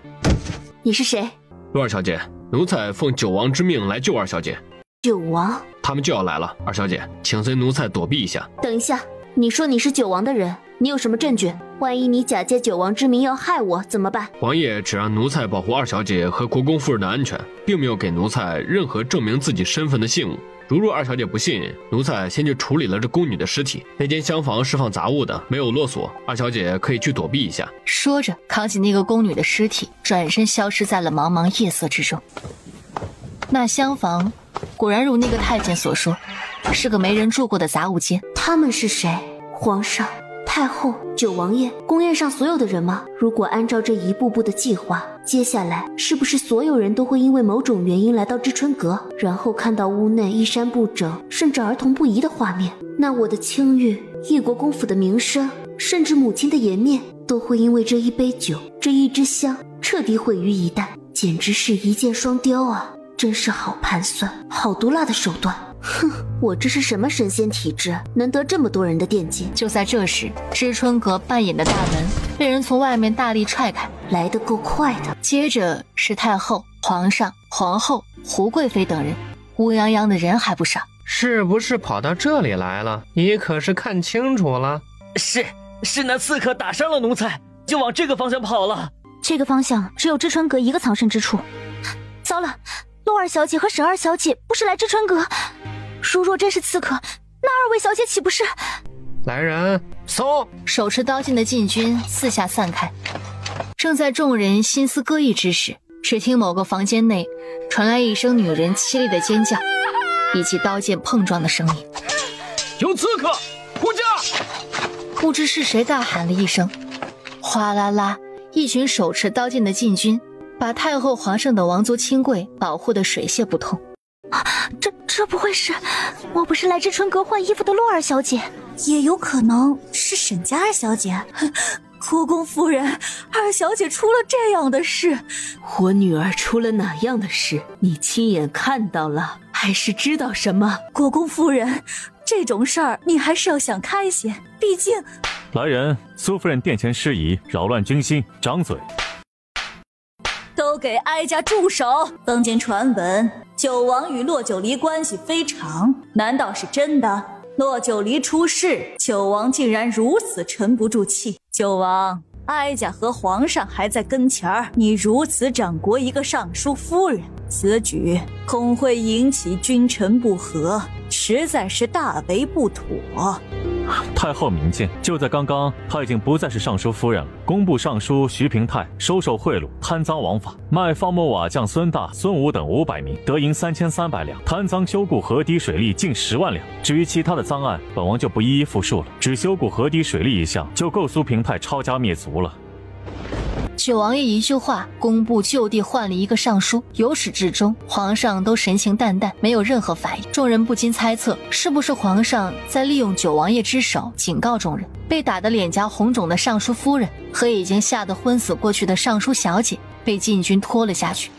S14: 你是谁？
S7: 陆二小姐，奴才奉九王之命来救二小姐。
S14: 九王？
S7: 他们就要来了，二小姐，请随奴才躲避一下。
S14: 等一下，你说你是九王的人，你有什么证据？万一你假借九王之名要害我怎么办？
S7: 王爷只让奴才保护二小姐和国公夫人的安全，并没有给奴才任何证明自己身份的信物。如若二小姐不信，奴才先去处理了这宫女的尸体。那间厢房是放杂物的，没有落锁，二小姐可以去躲避一下。
S1: 说着，扛起那个宫女的尸体，转身消失在了茫茫夜色之中。那厢房果然如那个太监所说，是个没人住过的杂物间。
S14: 他们是谁？皇上、太后、九王爷，宫宴上所有的人吗？如果按照这一步步的计划，接下来是不是所有人都会因为某种原因来到知春阁，然后看到屋内衣衫不整甚至儿童不宜的画面？那我的清誉、异国公府的名声，甚至母亲的颜面，都会因为这一杯酒、这一支香彻底毁于一旦，简直是一箭双雕啊！真是好盘算，好毒辣的手段。哼，我这是什么神仙体质，能得这么多人的惦记？
S1: 就在这时，知春阁半掩的大门被人从外面大力踹开，
S14: 来得够快的。
S1: 接着是太后、皇上、皇后、胡贵妃等人，乌泱泱的人还不少。
S8: 是不是跑到这里来了？你可是看清楚了？
S10: 是那刺客打伤了奴才，就往这个方向跑了。
S9: 这个方向只有知春阁一个藏身之处。糟了，陆二小姐和沈二小姐不是来知春阁？如若真是刺客，那二位小姐岂不是？
S8: 来人，搜！
S1: 手持刀剑的禁军四下散开。正在众人心思各异之时，只听某个房间内传来一声女人凄厉的尖叫，以及刀剑碰撞的声音。
S7: 有刺客，护驾！
S1: 不知是谁大喊了一声，哗啦啦，一群手持刀剑的禁军把太后皇上的王族亲贵保护得水泄不通。
S9: 这不会是我不是来知春阁换衣服的洛二小姐？也有可能是沈家二小姐。
S3: 国公夫人，二小姐出了这样的事。
S13: 我女儿出了哪样的事？你亲眼看到了，还是知道什么？
S3: 国公夫人，这种事儿你还是要想开些，毕竟……
S5: 来人，苏夫人殿前失仪，扰乱军心，掌嘴！
S3: 都都给哀家住手！坊间传闻九王与洛九离关系非常，难道是真的？洛九离出事，九王竟然如此沉不住气。九王，哀家和皇上还在跟前儿，你如此掌掴一个尚书夫人，此举恐会引起君臣不和，实在是大为不妥。
S5: 太后明鉴，就在刚刚，她已经不再是尚书夫人了。工部尚书徐平泰收受贿赂，贪赃枉法，卖放牧瓦匠孙大、孙武等500名，得银3300两，贪赃修固河堤水利近10万两。至于其他的赃案，本王就不一一复述了。只修固河堤水利一项，就够苏平泰抄家灭族了。
S1: 九王爷一句话，工部就地换了一个尚书，由始至终，皇上都神情淡淡，没有任何反应。众人不禁猜测，是不是皇上在利用九王爷之手警告众人？被打得脸颊红肿的尚书夫人和已经吓得昏死过去的尚书小姐被禁军拖了下去。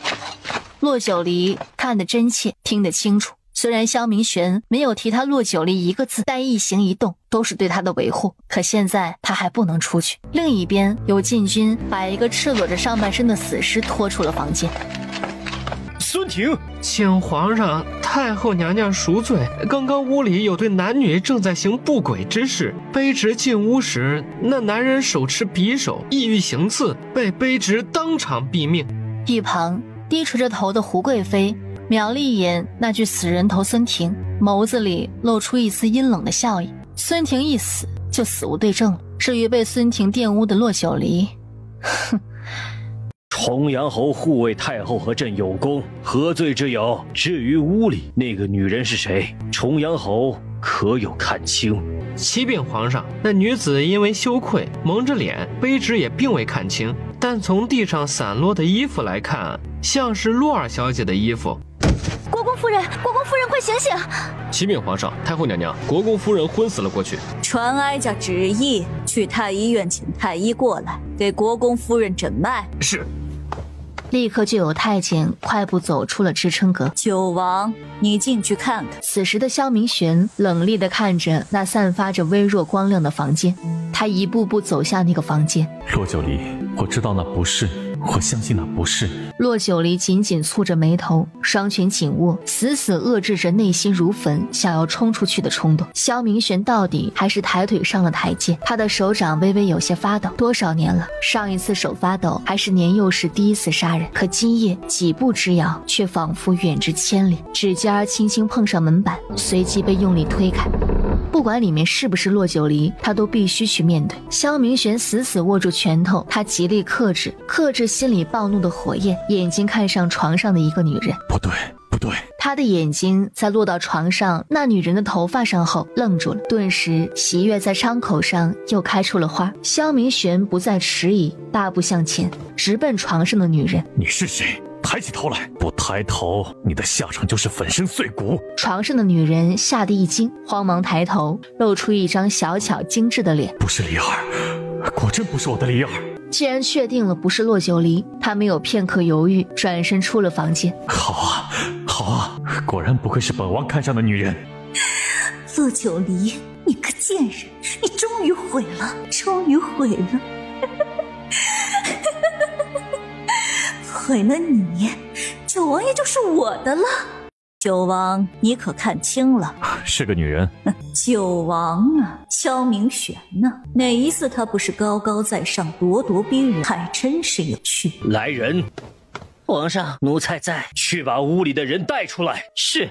S1: 洛九离看得真切，听得清楚。虽然萧明玄没有提他洛九离一个字，但一行一动都是对他的维护。可现在他还不能出去。另一边有禁军把一个赤裸着上半身的死尸拖出了房间。
S6: 孙婷，
S8: 请皇上、太后娘娘赎罪。刚刚屋里有对男女正在行不轨之事，卑职进屋时，那男人手持匕首，意欲行刺，被卑职当场毙命。
S1: 一旁低垂着头的胡贵妃瞄了一眼那具死人头孙婷，眸子里露出一丝阴冷的笑意。孙婷一死就死无对证了。至于被孙婷玷污的洛九离，哼。
S6: 重阳侯护卫太后和朕有功，何罪之有？至于屋里那个女人是谁，重阳侯可有看清？
S8: 启禀皇上，那女子因为羞愧蒙着脸，卑职也并未看清，但从地上散落的衣服来看，像是洛二小姐的衣服。
S9: 国公夫人，国公夫人，快醒醒！
S7: 启禀皇上、太后娘娘，国公夫人昏死了过去。
S3: 传哀家旨意，去太医院请太医过来，给国公夫人诊脉。
S7: 是。
S1: 立刻就有太监快步走出了支撑阁。
S3: 九王，你进去看看。
S1: 此时的萧明玄冷厉地看着那散发着微弱光亮的房间，他一步步走向那个房间。
S5: 洛九离，我知道那不是，我相信那不是。
S1: 洛九离紧紧蹙着眉头，双拳紧握，死死遏制着内心如焚想要冲出去的冲动。萧明玄到底还是抬腿上了台阶，他的手掌微微有些发抖。多少年了，上一次手发抖还是年幼时第一次杀人，可今夜几步之遥，却仿佛远至千里。指尖轻轻碰上门板，随即被用力推开。不管里面是不是洛九离，他都必须去面对。萧明玄死死握住拳头，他极力克制心里暴怒的火焰，眼睛看上床上的一个女人。
S5: 不对，不对！
S1: 他的眼睛在落到床上那女人的头发上后愣住了，顿时喜悦在窗口上又开出了花。萧明玄不再迟疑，大步向前，直奔床上的女人。
S5: 你是谁？抬起头来！不抬头，你的下场就是粉身碎骨。
S1: 床上的女人吓得一惊，慌忙抬头，露出一张小巧精致的脸。
S5: 不是李儿，果真不是我的李儿。
S1: 既然确定了不是洛九离，他没有片刻犹豫，转身出了房间。
S5: 好啊，好啊，果然不愧是本王看上的女人。
S3: 洛九离，你个贱人，你终于毁了，终于毁了。毁了你，九王爷就是我的了。九王，你可看清了？
S5: 是个女人。
S3: 九王啊，萧明玄呢？哪一次他不是高高在上，咄咄逼人？还真是有趣。
S6: 来人！
S10: 皇上，
S6: 奴才在，去把屋里的人带出来。
S10: 是。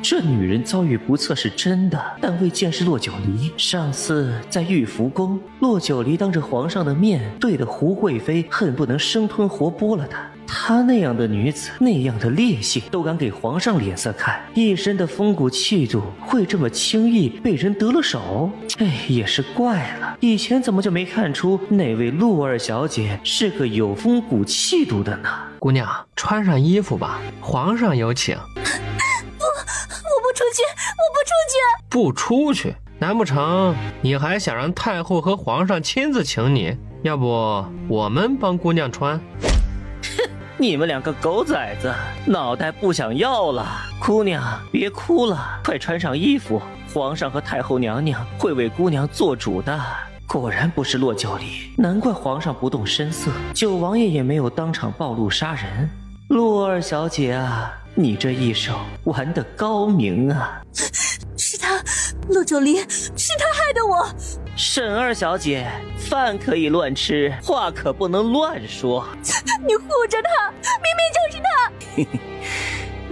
S10: 这女人遭遇不测是真的，但未见是洛九离。上次在玉福宫，洛九离当着皇上的面对的胡贵妃，恨不能生吞活剥了她。她那样的女子，那样的烈性，都敢给皇上脸色看，一身的风骨气度，会这么轻易被人得了手？哎，也是怪了，以前怎么就没看出那位陆二小姐是个有风骨气度的呢？
S8: 姑娘，穿上衣服吧，皇上有请。
S9: 我不出去，我不出去！
S8: 不出去？难不成你还想让太后和皇上亲自请你？要不我们帮姑娘穿？
S10: 哼，你们两个狗崽子，脑袋不想要了。姑娘，别哭了，快穿上衣服，皇上和太后娘娘会为姑娘做主的。果然不是骆九离，难怪皇上不动声色，九王爷也没有当场暴露杀人。骆二小姐啊，你这一手玩得高明啊！
S3: 是他，骆九离，是他害的我。
S10: 沈二小姐，饭可以乱吃，话可不能乱说。
S3: 你护着他，明明就是他。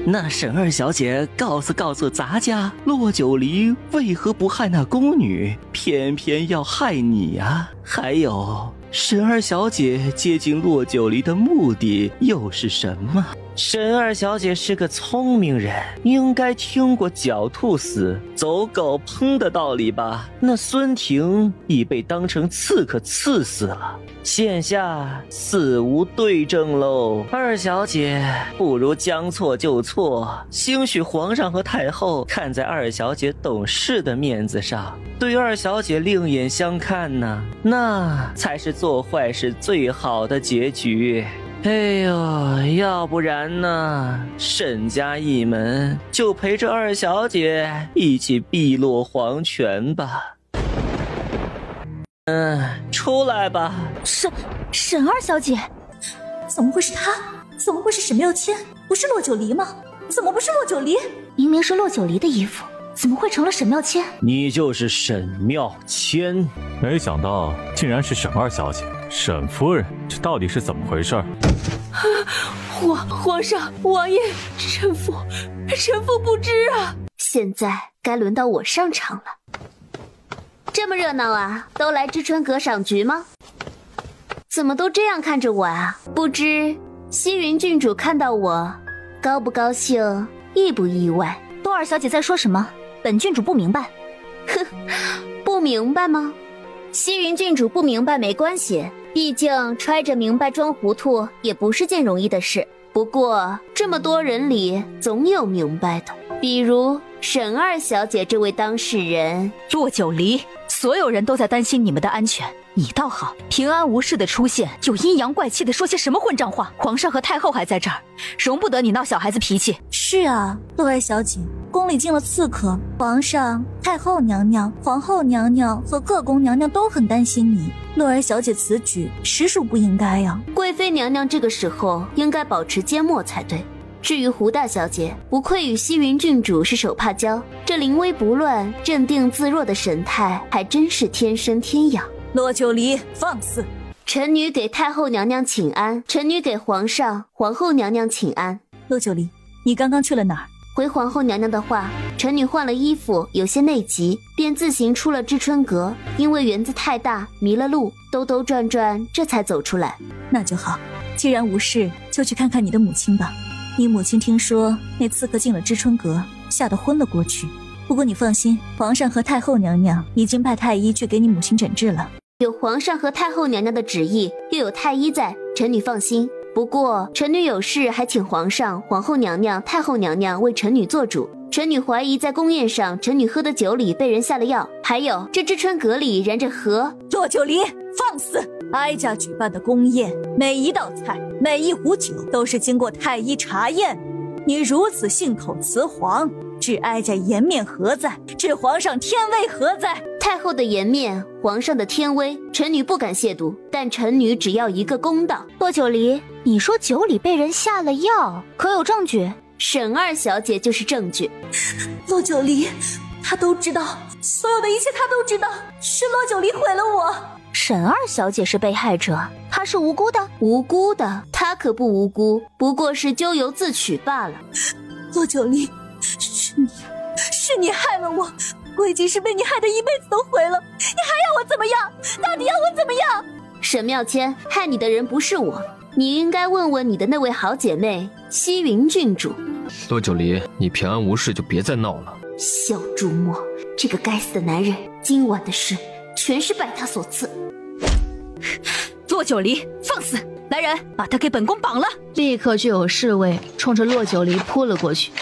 S10: 那沈二小姐告诉咱家，骆九离为何不害那宫女，偏偏要害你啊？还有，沈二小姐接近骆九离的目的又是什么？沈二小姐是个聪明人，应该听过狡兔死，走狗烹的道理吧？那孙婷已被当成刺客刺死了，现下死无对证喽。二小姐不如将错就错，兴许皇上和太后看在二小姐懂事的面子上，对二小姐另眼相看呢，那才是做坏事最好的结局。哎呦，要不然呢，沈家一门就陪着二小姐一起碧落黄泉吧。出来吧。
S9: 沈二小姐，怎么会是她？怎么会是沈妙谦？不是骆九离吗？怎么不是骆九离？
S4: 明明是骆九离的衣服，怎么会成了沈妙谦？
S11: 你就是沈妙谦？
S5: 没想到竟然是沈二小姐。沈夫人，这到底是怎么回事？
S3: 皇上，王爷，臣妇不知啊。
S4: 现在该轮到我上场了。这么热闹啊，都来知春阁赏菊吗？怎么都这样看着我啊？不知西云郡主看到我，高不高兴，意不意外？
S1: 多尔小姐在说什么？本郡主不明白。
S4: 哼，不明白吗？西云郡主不明白没关系，毕竟揣着明白装糊涂也不是件容易的事。不过这么多人里，总有明白的，比如沈二小姐这位当事人。
S1: 骆九离，所有人都在担心你们的安全，你倒好，平安无事的出现，就阴阳怪气的说些什么混账话。皇上和太后还在这儿，容不得你闹小孩子脾气。
S9: 是啊，洛儿小姐，宫里进了刺客，皇上、太后娘娘、皇后娘娘和各宫娘娘都很担心你。洛儿小姐此举实属不应该呀。
S4: 贵妃娘娘这个时候应该保持缄默才对。至于胡大小姐，不愧与西云郡主是手帕交，这临危不乱、镇定自若的神态，还真是天生天养。
S3: 骆九离，放肆！
S4: 臣女给太后娘娘请安，臣女给皇上、皇后娘娘请安。
S3: 骆九离，你刚刚去了哪儿？
S4: 回皇后娘娘的话，臣女换了衣服，有些内急，便自行出了知春阁。因为园子太大，迷了路，兜兜转转，这才走出来。
S3: 那就好，既然无事，就去看看你的母亲吧。你母亲听说那刺客进了知春阁，吓得昏了过去。不过你放心，皇上和太后娘娘已经派太医去给你母亲诊治了。
S4: 有皇上和太后娘娘的旨意，又有太医在，臣女放心。不过臣女有事，还请皇上、皇后娘娘、太后娘娘为臣女做主。臣女怀疑在宫宴上，臣女喝的酒里被人下了药，还有这知春阁里燃着河。
S3: 骆九离，放肆！哀家举办的宫宴，每一道菜、每一壶酒都是经过太医查验。你如此信口雌黄，置哀家颜面何在？置皇上天威何在？
S4: 太后的颜面，皇上的天威，臣女不敢亵渎，但臣女只要一个公道。
S1: 骆九离，你说酒里被人下了药，可有证据？
S4: 沈二小姐就是证据。
S3: 骆九离，他都知道，所有的一切他都知道，是骆九离毁了我。
S1: 沈二小姐是被害者，她是无辜的。
S4: 无辜的，她可不无辜，不过是咎由自取罢了。
S3: 骆九离，是你害了我，我已经是被你害得一辈子都毁了，你还要我怎么样？到底要我怎么样？
S4: 沈妙谦，害你的人不是我，你应该问问你的那位好姐妹西云郡主。
S7: 骆九离，你平安无事就别再闹了。
S4: 小朱墨，这个该死的男人，今晚的事全是拜他所赐。
S1: 骆九离，放肆！来人，把他给本宫绑了！立刻就有侍卫冲着骆九离扑了过去。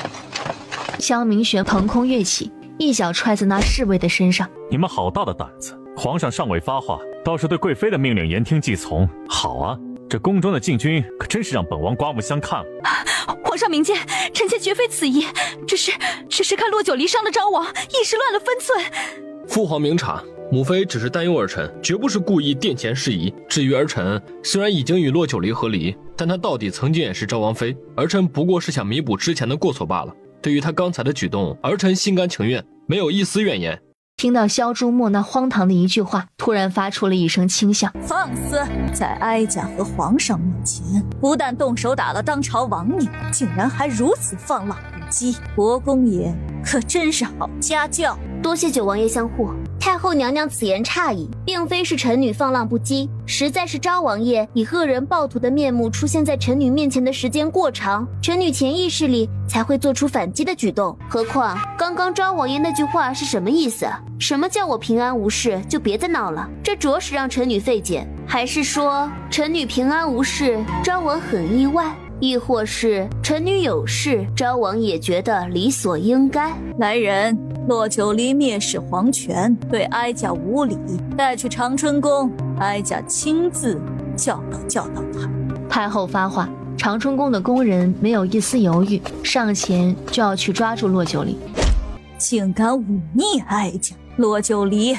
S1: 江明玄腾空跃起，一脚踹在那侍卫的身上。
S5: 你们好大的胆子！皇上尚未发话，倒是对贵妃的命令言听计从。好啊，这宫中的禁军可真是让本王刮目相看了。
S1: 皇上明鉴，臣妾绝非此意，只是看骆九离伤了昭王，一时乱了分寸。
S7: 父皇明察，母妃只是担忧儿臣，绝不是故意殿前事宜。至于儿臣，虽然已经与洛九离和离，但她到底曾经也是昭王妃，儿臣不过是想弥补之前的过错罢了。对于她刚才的举动，儿臣心甘情愿，没有一丝怨言。
S1: 听到萧朱墨那荒唐的一句话，突然发出了一声轻笑。
S3: 放肆！在哀家和皇上面前，不但动手打了当朝王爷，竟然还如此放浪不羁。国公爷可真是好家教。
S14: 多谢九王爷相护。太后娘娘此言差矣，并非是臣女放浪不羁，实在是昭王爷以恶人暴徒的面目出现在臣女面前的时间过长，臣女潜意识里才会做出反击的举动。何况刚刚昭王爷那句话是什么意思？什么叫我平安无事就别再闹了？这着实让臣女费解。还是说臣女平安无事，昭王很意外？亦或是臣女有事，昭王也觉得理所应该？
S3: 来人，洛九离蔑视皇权，对哀家无礼，带去长春宫，哀家亲自教导他。
S1: 太后发话，长春宫的宫人没有一丝犹豫，上前就要去抓住洛九离。
S3: 竟敢忤逆哀家，洛九离，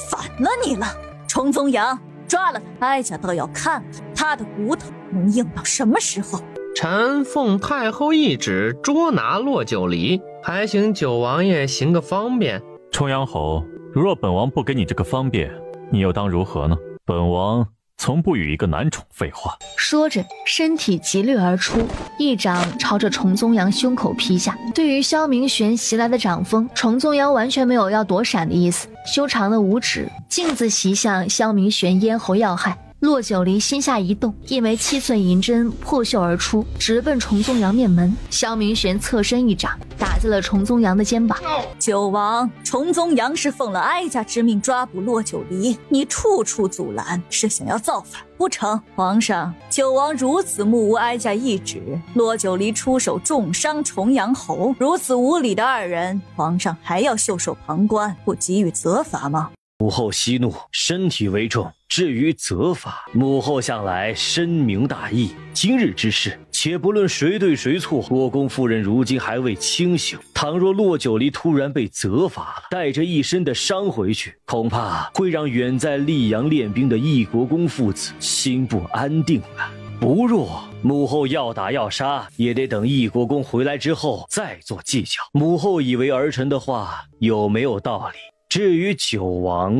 S3: 反了你了！崇宗阳，抓了他，哀家倒要看看他的骨头能硬到什么时候。
S8: 臣奉太后懿旨捉拿洛九离，还请九王爷行个方便。
S5: 重阳侯，如若本王不给你这个方便，你又当如何呢？本王从不与一个男宠废话。
S1: 说着，身体急掠而出，一掌朝着崇宗阳胸口劈下。对于萧明玄袭来的掌风，崇宗阳完全没有要躲闪的意思，修长的五指径自袭向萧明玄咽喉要害。洛九离心下一动，一枚7寸银针破袖而出，直奔崇宗阳面门。萧明玄侧身一掌打在了崇宗阳的肩膀。
S3: 九王，崇宗阳是奉了哀家之命抓捕洛九离，你处处阻拦，是想要造反不成？皇上，九王如此目无哀家懿旨，洛九离出手重伤重阳侯，如此无礼的二人，皇上还要袖手旁观，不给予责罚吗？
S6: 母后息怒，身体为重，至于责罚，母后向来深明大义。今日之事，且不论谁对谁错，国公夫人如今还未清醒。倘若洛九离突然被责罚了，带着一身的伤回去，恐怕会让远在溧阳练兵的义国公父子心不安定了。不若母后要打要杀，也得等义国公回来之后再做计较。母后以为儿臣的话有没有道理？至于九王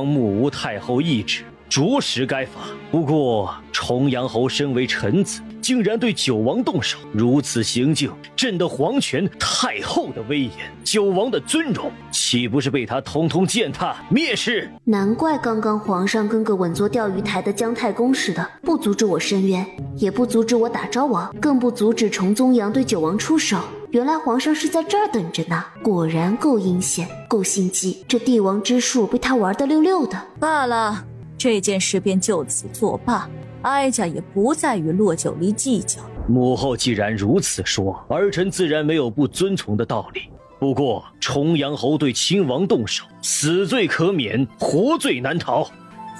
S6: 目无太后懿旨，着实该罚。不过重阳侯身为臣子，竟然对九王动手，如此行径，朕的皇权、太后的威严、九王的尊荣，岂不是被他统统践踏蔑视？
S14: 难怪刚刚皇上跟个稳坐钓鱼台的姜太公似的，不阻止我申冤，也不阻止我打昭王，更不阻止崇宗阳对九王出手。原来皇上是在这儿等着呢，果然够阴险，够心机。这帝王之术被他玩得溜溜的。
S3: 罢了，这件事便就此作罢，哀家也不再与洛九离计较。
S6: 母后既然如此说，儿臣自然没有不遵从的道理。不过重阳侯对亲王动手，死罪可免，活罪难逃。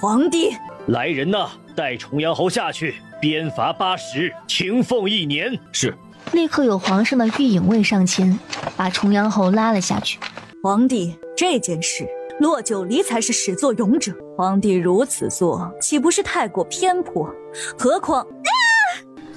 S3: 皇帝，
S6: 来人呐，带重阳侯下去，鞭罚80，停俸1年。
S7: 是。
S1: 立刻有皇上的御影卫上前，把重阳侯拉了下去。
S3: 皇帝，这件事洛九离才是始作俑者，皇帝如此做，岂不是太过偏颇？何况……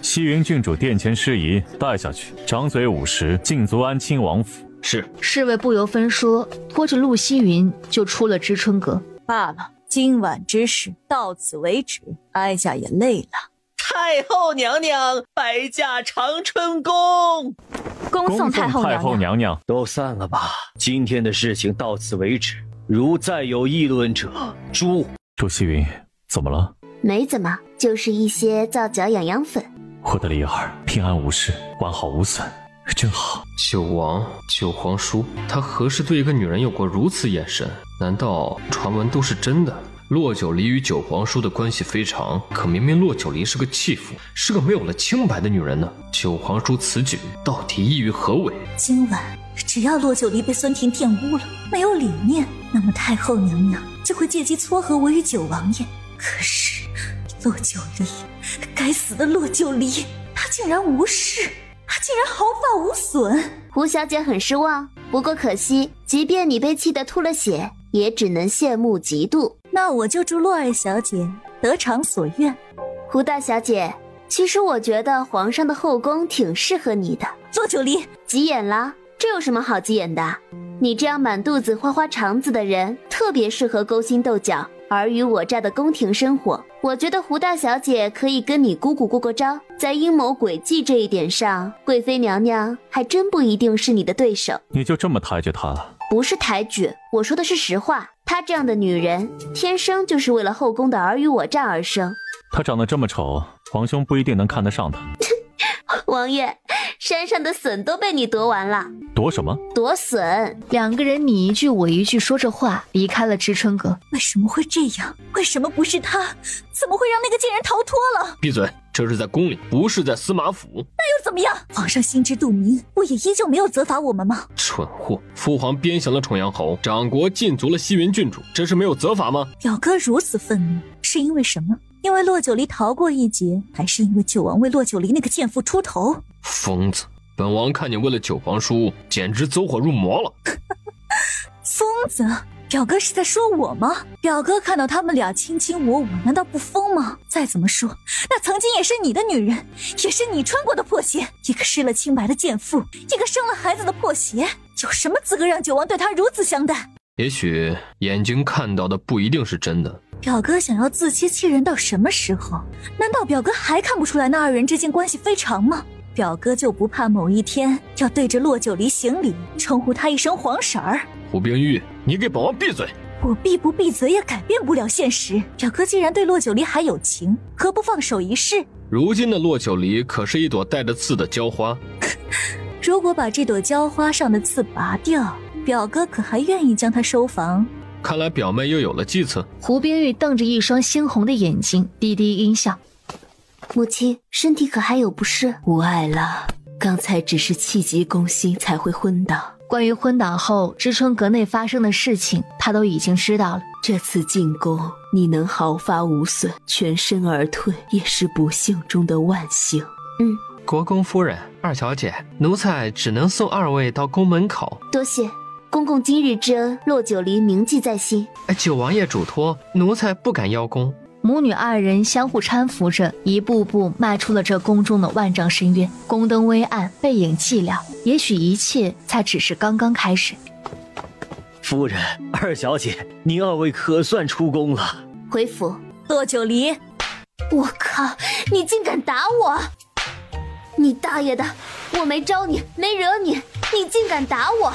S5: 西云郡主殿前事宜，带下去，掌嘴50，禁足安亲王府。
S7: 是。
S1: 侍卫不由分说，拖着陆西云就出了知春阁。
S3: 罢了，今晚之事到此为止，哀家也累了。
S10: 太后娘娘拜驾长春宫，
S1: 恭送太后娘娘。
S6: 都散了吧，今天的事情到此为止，如再有议论者，诛。
S5: 陆西云，怎么了？
S14: 没怎么，就是一些皂角养阳粉。
S5: 我的离儿平安无事，完好无损，真好。
S8: 九王、九皇叔，他何时对一个女人有过如此眼神？难道传闻都是真的？洛九离与九皇叔的关系非常，可明明洛九离是个弃妇，是个没有了清白的女人呢。九皇叔此举到底意欲何为？
S3: 今晚只要洛九离被孙婷玷污了，没有理念，那么太后娘娘就会借机撮合我与九王爷。可是洛九离，该死的洛九离，他竟然无视，他竟然毫发无损。
S14: 胡小姐很失望，不过可惜，即便你被气得吐了血，也只能羡慕嫉妒。
S3: 那我就祝洛二小姐得偿所愿。
S14: 胡大小姐，其实我觉得皇上的后宫挺适合你的。
S3: 洛九离，
S14: 急眼啦？这有什么好急眼的？你这样满肚子花花肠子的人，特别适合勾心斗角、尔虞我诈的宫廷生活。我觉得胡大小姐可以跟你姑姑过过招，在阴谋诡计这一点上，贵妃娘娘还真不一定是你的对手。
S5: 你就这么抬举她？
S14: 不是抬举，我说的是实话。她这样的女人，天生就是为了后宫的尔虞我诈而生。
S5: 她长得这么丑，皇兄不一定能看得上她。
S14: 王爷，山上的笋都被你夺完了。
S5: 夺什么？
S14: 夺笋。
S1: 两个人你一句我一句说着话，离开了知春阁。
S3: 为什么会这样？为什么不是他？怎么会让那个贱人逃脱了？
S7: 闭嘴！这是在宫里，不是在司马府。
S3: 那又怎么样？皇上心知肚明，不也依旧没有责罚我们吗？
S7: 蠢货！父皇鞭刑了重阳侯，长国禁足了西云郡主，这是没有责罚吗？
S3: 表哥如此愤怒，是因为什么？因为洛九离逃过一劫，还是因为九王为洛九离那个贱妇出头？
S7: 疯子！本王看你为了九皇叔，简直走火入魔了。
S3: 疯子！表哥是在说我吗？表哥看到他们俩卿卿我我，难道不疯吗？再怎么说，那曾经也是你的女人，也是你穿过的破鞋。一个失了清白的贱妇，一个生了孩子的破鞋，有什么资格让九王对她如此相待？
S7: 也许眼睛看到的不一定是真的。
S3: 表哥想要自欺欺人到什么时候？难道表哥还看不出来那二人之间关系非常吗？表哥就不怕某一天要对着洛九离行礼，称呼他一声皇婶儿？
S7: 胡冰玉，你给本王闭嘴！
S3: 我闭不闭嘴也改变不了现实。表哥既然对洛九离还有情，何不放手一试？
S7: 如今的洛九离可是一朵带着刺的娇花。
S3: 如果把这朵娇花上的刺拔掉，表哥可还愿意将它收防？
S7: 看来表妹又有了计策。
S1: 胡冰玉瞪着一双猩红的眼睛，低低阴笑。
S14: 母亲，身体可还有不适？
S13: 无碍了，刚才只是气急攻心才会昏倒。
S1: 关于昏倒后知春阁内发生的事情，他都已经知道了。
S13: 这次进宫，你能毫发无损，全身而退，也是不幸中的万幸。
S8: 国公夫人，二小姐，奴才只能送二位到宫门口。
S14: 多谢，公公今日之恩，洛九离铭记在心。
S8: 九王爷嘱托，奴才不敢邀功。
S1: 母女二人相互搀扶着，一步步迈出了这宫中的万丈深渊。宫灯微暗，背影寂寥，也许一切才只是刚刚开始。
S6: 夫人，二小姐，您二位可算出宫了。
S14: 回府。
S3: 洛九离，
S14: 我靠，你竟敢打我！你大爷的，我没招你，没惹你，你竟敢打我！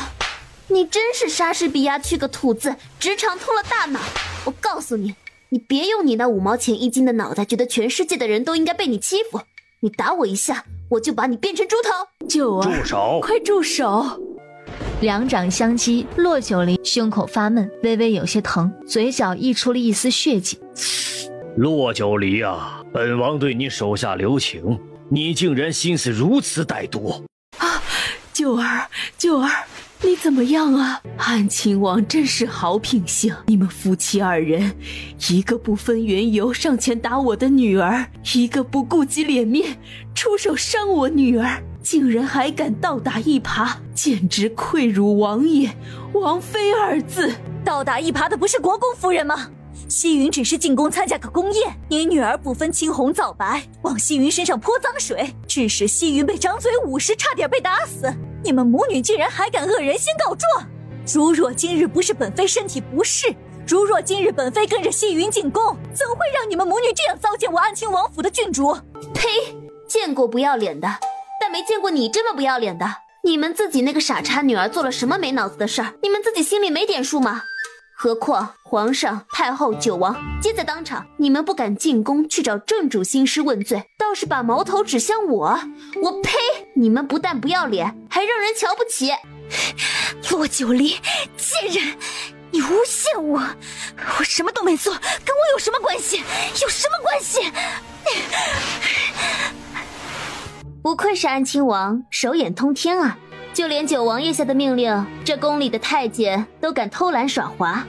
S14: 你真是莎士比亚去个土字，直肠通了大脑！我告诉你，你别用你那5毛钱1斤的脑袋，觉得全世界的人都应该被你欺负。你打我一下，我就把你变成猪头！
S13: 九儿，
S6: 住手！
S13: 快住手！
S1: 两掌相击，洛九离胸口发闷，微微有些疼，嘴角溢出了一丝血迹。
S6: 洛九离啊，本王对你手下留情，你竟然心思如此歹毒！
S13: 啊，九儿，九儿，你怎么样啊？安亲王真是好品性，你们夫妻二人，一个不分缘由上前打我的女儿，一个不顾及脸面出手伤我女儿，竟然还敢倒打一耙，简直愧辱王爷、王妃二字。
S3: 倒打一耙的不是国公夫人吗？西云只是进宫参加个宫宴，你女儿不分青红皂白，往西云身上泼脏水，致使西云被掌嘴5时，差点被打死。你们母女竟然还敢恶人先告状！如若今日不是本妃身体不适，如若今日本妃跟着西云进宫，怎会让你们母女这样糟践我安亲王府的郡主？
S14: 呸！见过不要脸的，但没见过你这么不要脸的。你们自己那个傻叉女儿做了什么没脑子的事儿，你们自己心里没点数吗？何况皇上、太后、九王皆在当场，你们不敢进宫去找正主兴师问罪，倒是把矛头指向我。我呸！你们不但不要脸，还让人瞧不起。
S3: 洛九离，贱人，你诬陷我！我什么都没做，跟我有什么关系？有什么关系？
S14: 不愧是安亲王，手眼通天啊！就连九王爷下的命令，这宫里的太监都敢偷懒耍滑。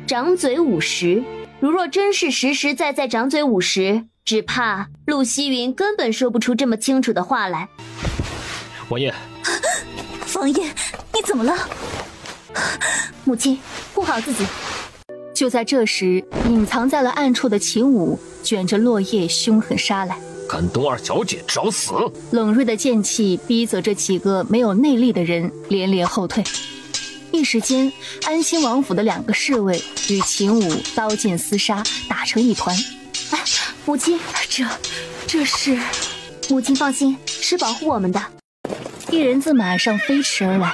S14: 掌嘴5时，如若真是实实在在掌嘴5时，只怕陆西云根本说不出这么清楚的话来。
S7: 王爷，
S3: 王爷，你怎么了？
S1: 母亲，护好自己。就在这时，隐藏在了暗处的秦武卷着落叶凶狠杀来，
S7: 敢动二小姐，找死！
S1: 冷锐的剑气逼责这几个没有内力的人连连后退。一时间，安亲王府的2个侍卫与秦武刀剑厮杀，打成一团。
S14: 哎，母亲，这是……母亲放心，是保护我们的。
S1: 一人自马上飞驰而来。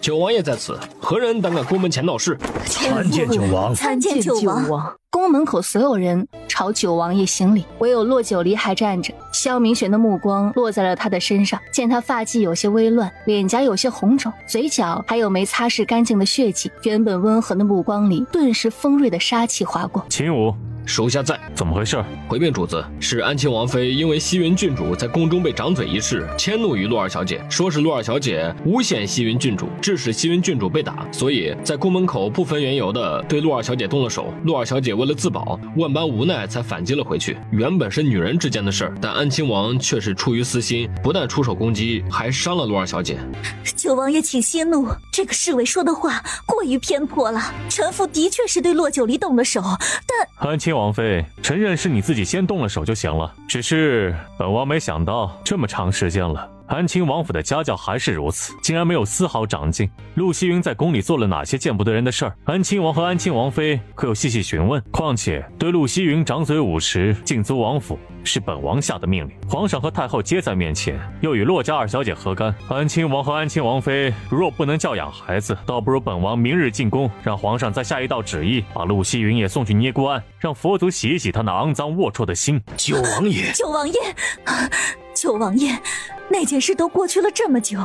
S7: 九王爷在此，何人胆敢宫门前闹事？
S11: 参见九王！
S3: 参见九王！
S1: 宫门口所有人朝九王爷行礼，唯有骆九离还站着。萧明玄的目光落在了他的身上，见他发髻有些微乱，脸颊有些红肿，嘴角还有没擦拭干净的血迹，原本温和的目光里顿时锋锐的杀气划过。
S5: 秦武，
S7: 属下在。
S5: 怎么回事？
S7: 回禀主子，是安亲王妃因为西云郡主在宫中被掌嘴一事，迁怒于陆二小姐，说是陆二小姐诬陷西云郡主，致使西云郡主被打，所以在宫门口不分缘由的对陆二小姐动了手。陆二小姐为了自保，万般无奈才反击了回去。原本是女人之间的事儿，但安亲王却是出于私心，不但出手攻击，还伤了陆二小姐。
S3: 九王爷请息怒，这个侍卫说的话过于偏颇了。臣妇的确是对骆九离动了手，但
S5: 安亲王妃承认是你自己先动了手就行了，只是本王没想到这么长时间了，安亲王府的家教还是如此，竟然没有丝毫长进。陆希云在宫里做了哪些见不得人的事儿？安亲王和安亲王妃可有细细询问？况且对陆希云掌嘴5时，禁足王府，是本王下的命令，皇上和太后皆在面前，又与骆家二小姐何干？安亲王和安亲王妃若不能教养孩子，倒不如本王明日进宫，让皇上再下一道旨意，把陆希云也送去捏骨庵，让佛祖洗一洗他那肮脏龌龊的心。
S11: 九王爷，
S3: 九王爷，九王爷，那件事都过去了这么久，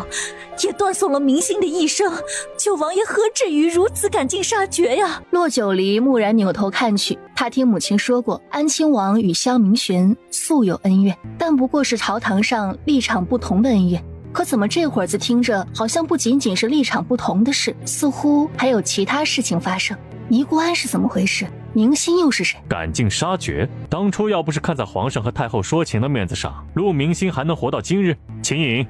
S3: 也断送了明星的一生，九王爷何至于如此赶尽杀绝呀？
S1: 骆九离蓦然扭头看去，他听母亲说过，安亲王与萧明玄素有恩怨，但不过是朝堂上立场不同的恩怨。可怎么这会儿子听着好像不仅仅是立场不同的事，似乎还有其他事情发生。尼姑庵是怎么回事？明星又是谁？
S5: 赶尽杀绝？当初要不是看在皇上和太后说情的面子上，陆明星还能活到今日？秦颖，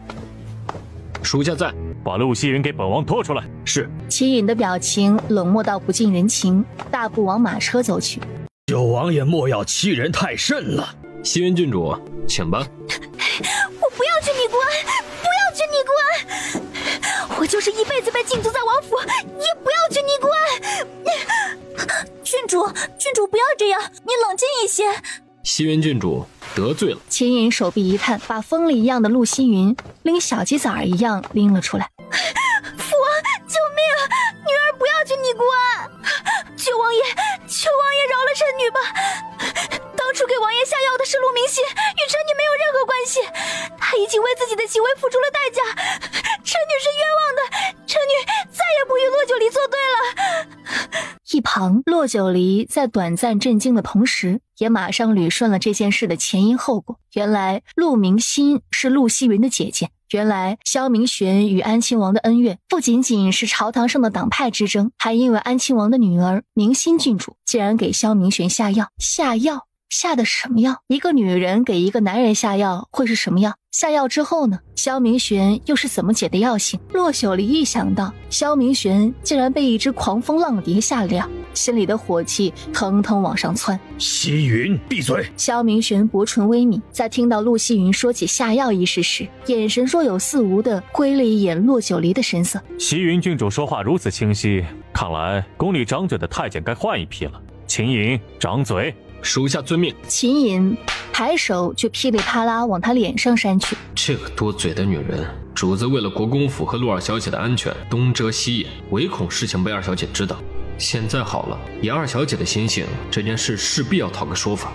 S7: 属下在。
S5: 把陆希云给本王拖出来。
S7: 是。
S1: 秦颖的表情冷漠到不近人情，大步往马车走去。
S11: 九王爷莫要欺人太甚了。
S7: 西云郡主，请吧。
S9: 我不要去尼姑庵，不要去尼姑庵！我就是一辈子被禁足在王府，也不要去尼姑庵！
S3: 郡主不要这样，你冷静一些。
S7: 西云郡主得罪了。
S1: 秦颖手臂一探，把风铃一样的陆希云拎小鸡崽一样拎了出来。
S9: 父王，救命！女儿不要去尼姑庵！九王爷，求王爷饶了臣女吧！当初给王爷下药的是陆明心，与臣女没有任何关系。他已经为自己的行为付出了代价，臣女是冤枉的，臣女再也不与骆九离作对了。
S1: 一旁，骆九离在短暂震惊的同时，也马上捋顺了这件事的前因后果。原来陆明心是陆希云的姐姐，原来萧明玄与安亲王的恩怨不仅仅是朝堂上的党派之争，还因为安亲王的女儿明心郡主竟然给萧明玄下药。下的什么药？一个女人给一个男人下药会是什么药？下药之后呢？萧明玄又是怎么解的药性？骆九离一想到萧明玄竟然被一只狂风浪蝶下了药，心里的火气腾腾往上窜。
S11: 希云，闭嘴！
S1: 萧明玄薄唇微抿，在听到陆希云说起下药一事时，眼神若有似无地窥了一眼骆九离的神色。
S5: 希云郡主说话如此清晰，看来宫里掌嘴的太监该换一批了。秦颖，掌嘴！
S7: 属下遵命。
S1: 秦颖抬手就噼里啪啦往他脸上扇去。
S7: 这个多嘴的女人，主子为了国公府和陆二小姐的安全，东遮西掩，唯恐事情被二小姐知道。现在好了，以二小姐的心性，这件事势必要讨个说法。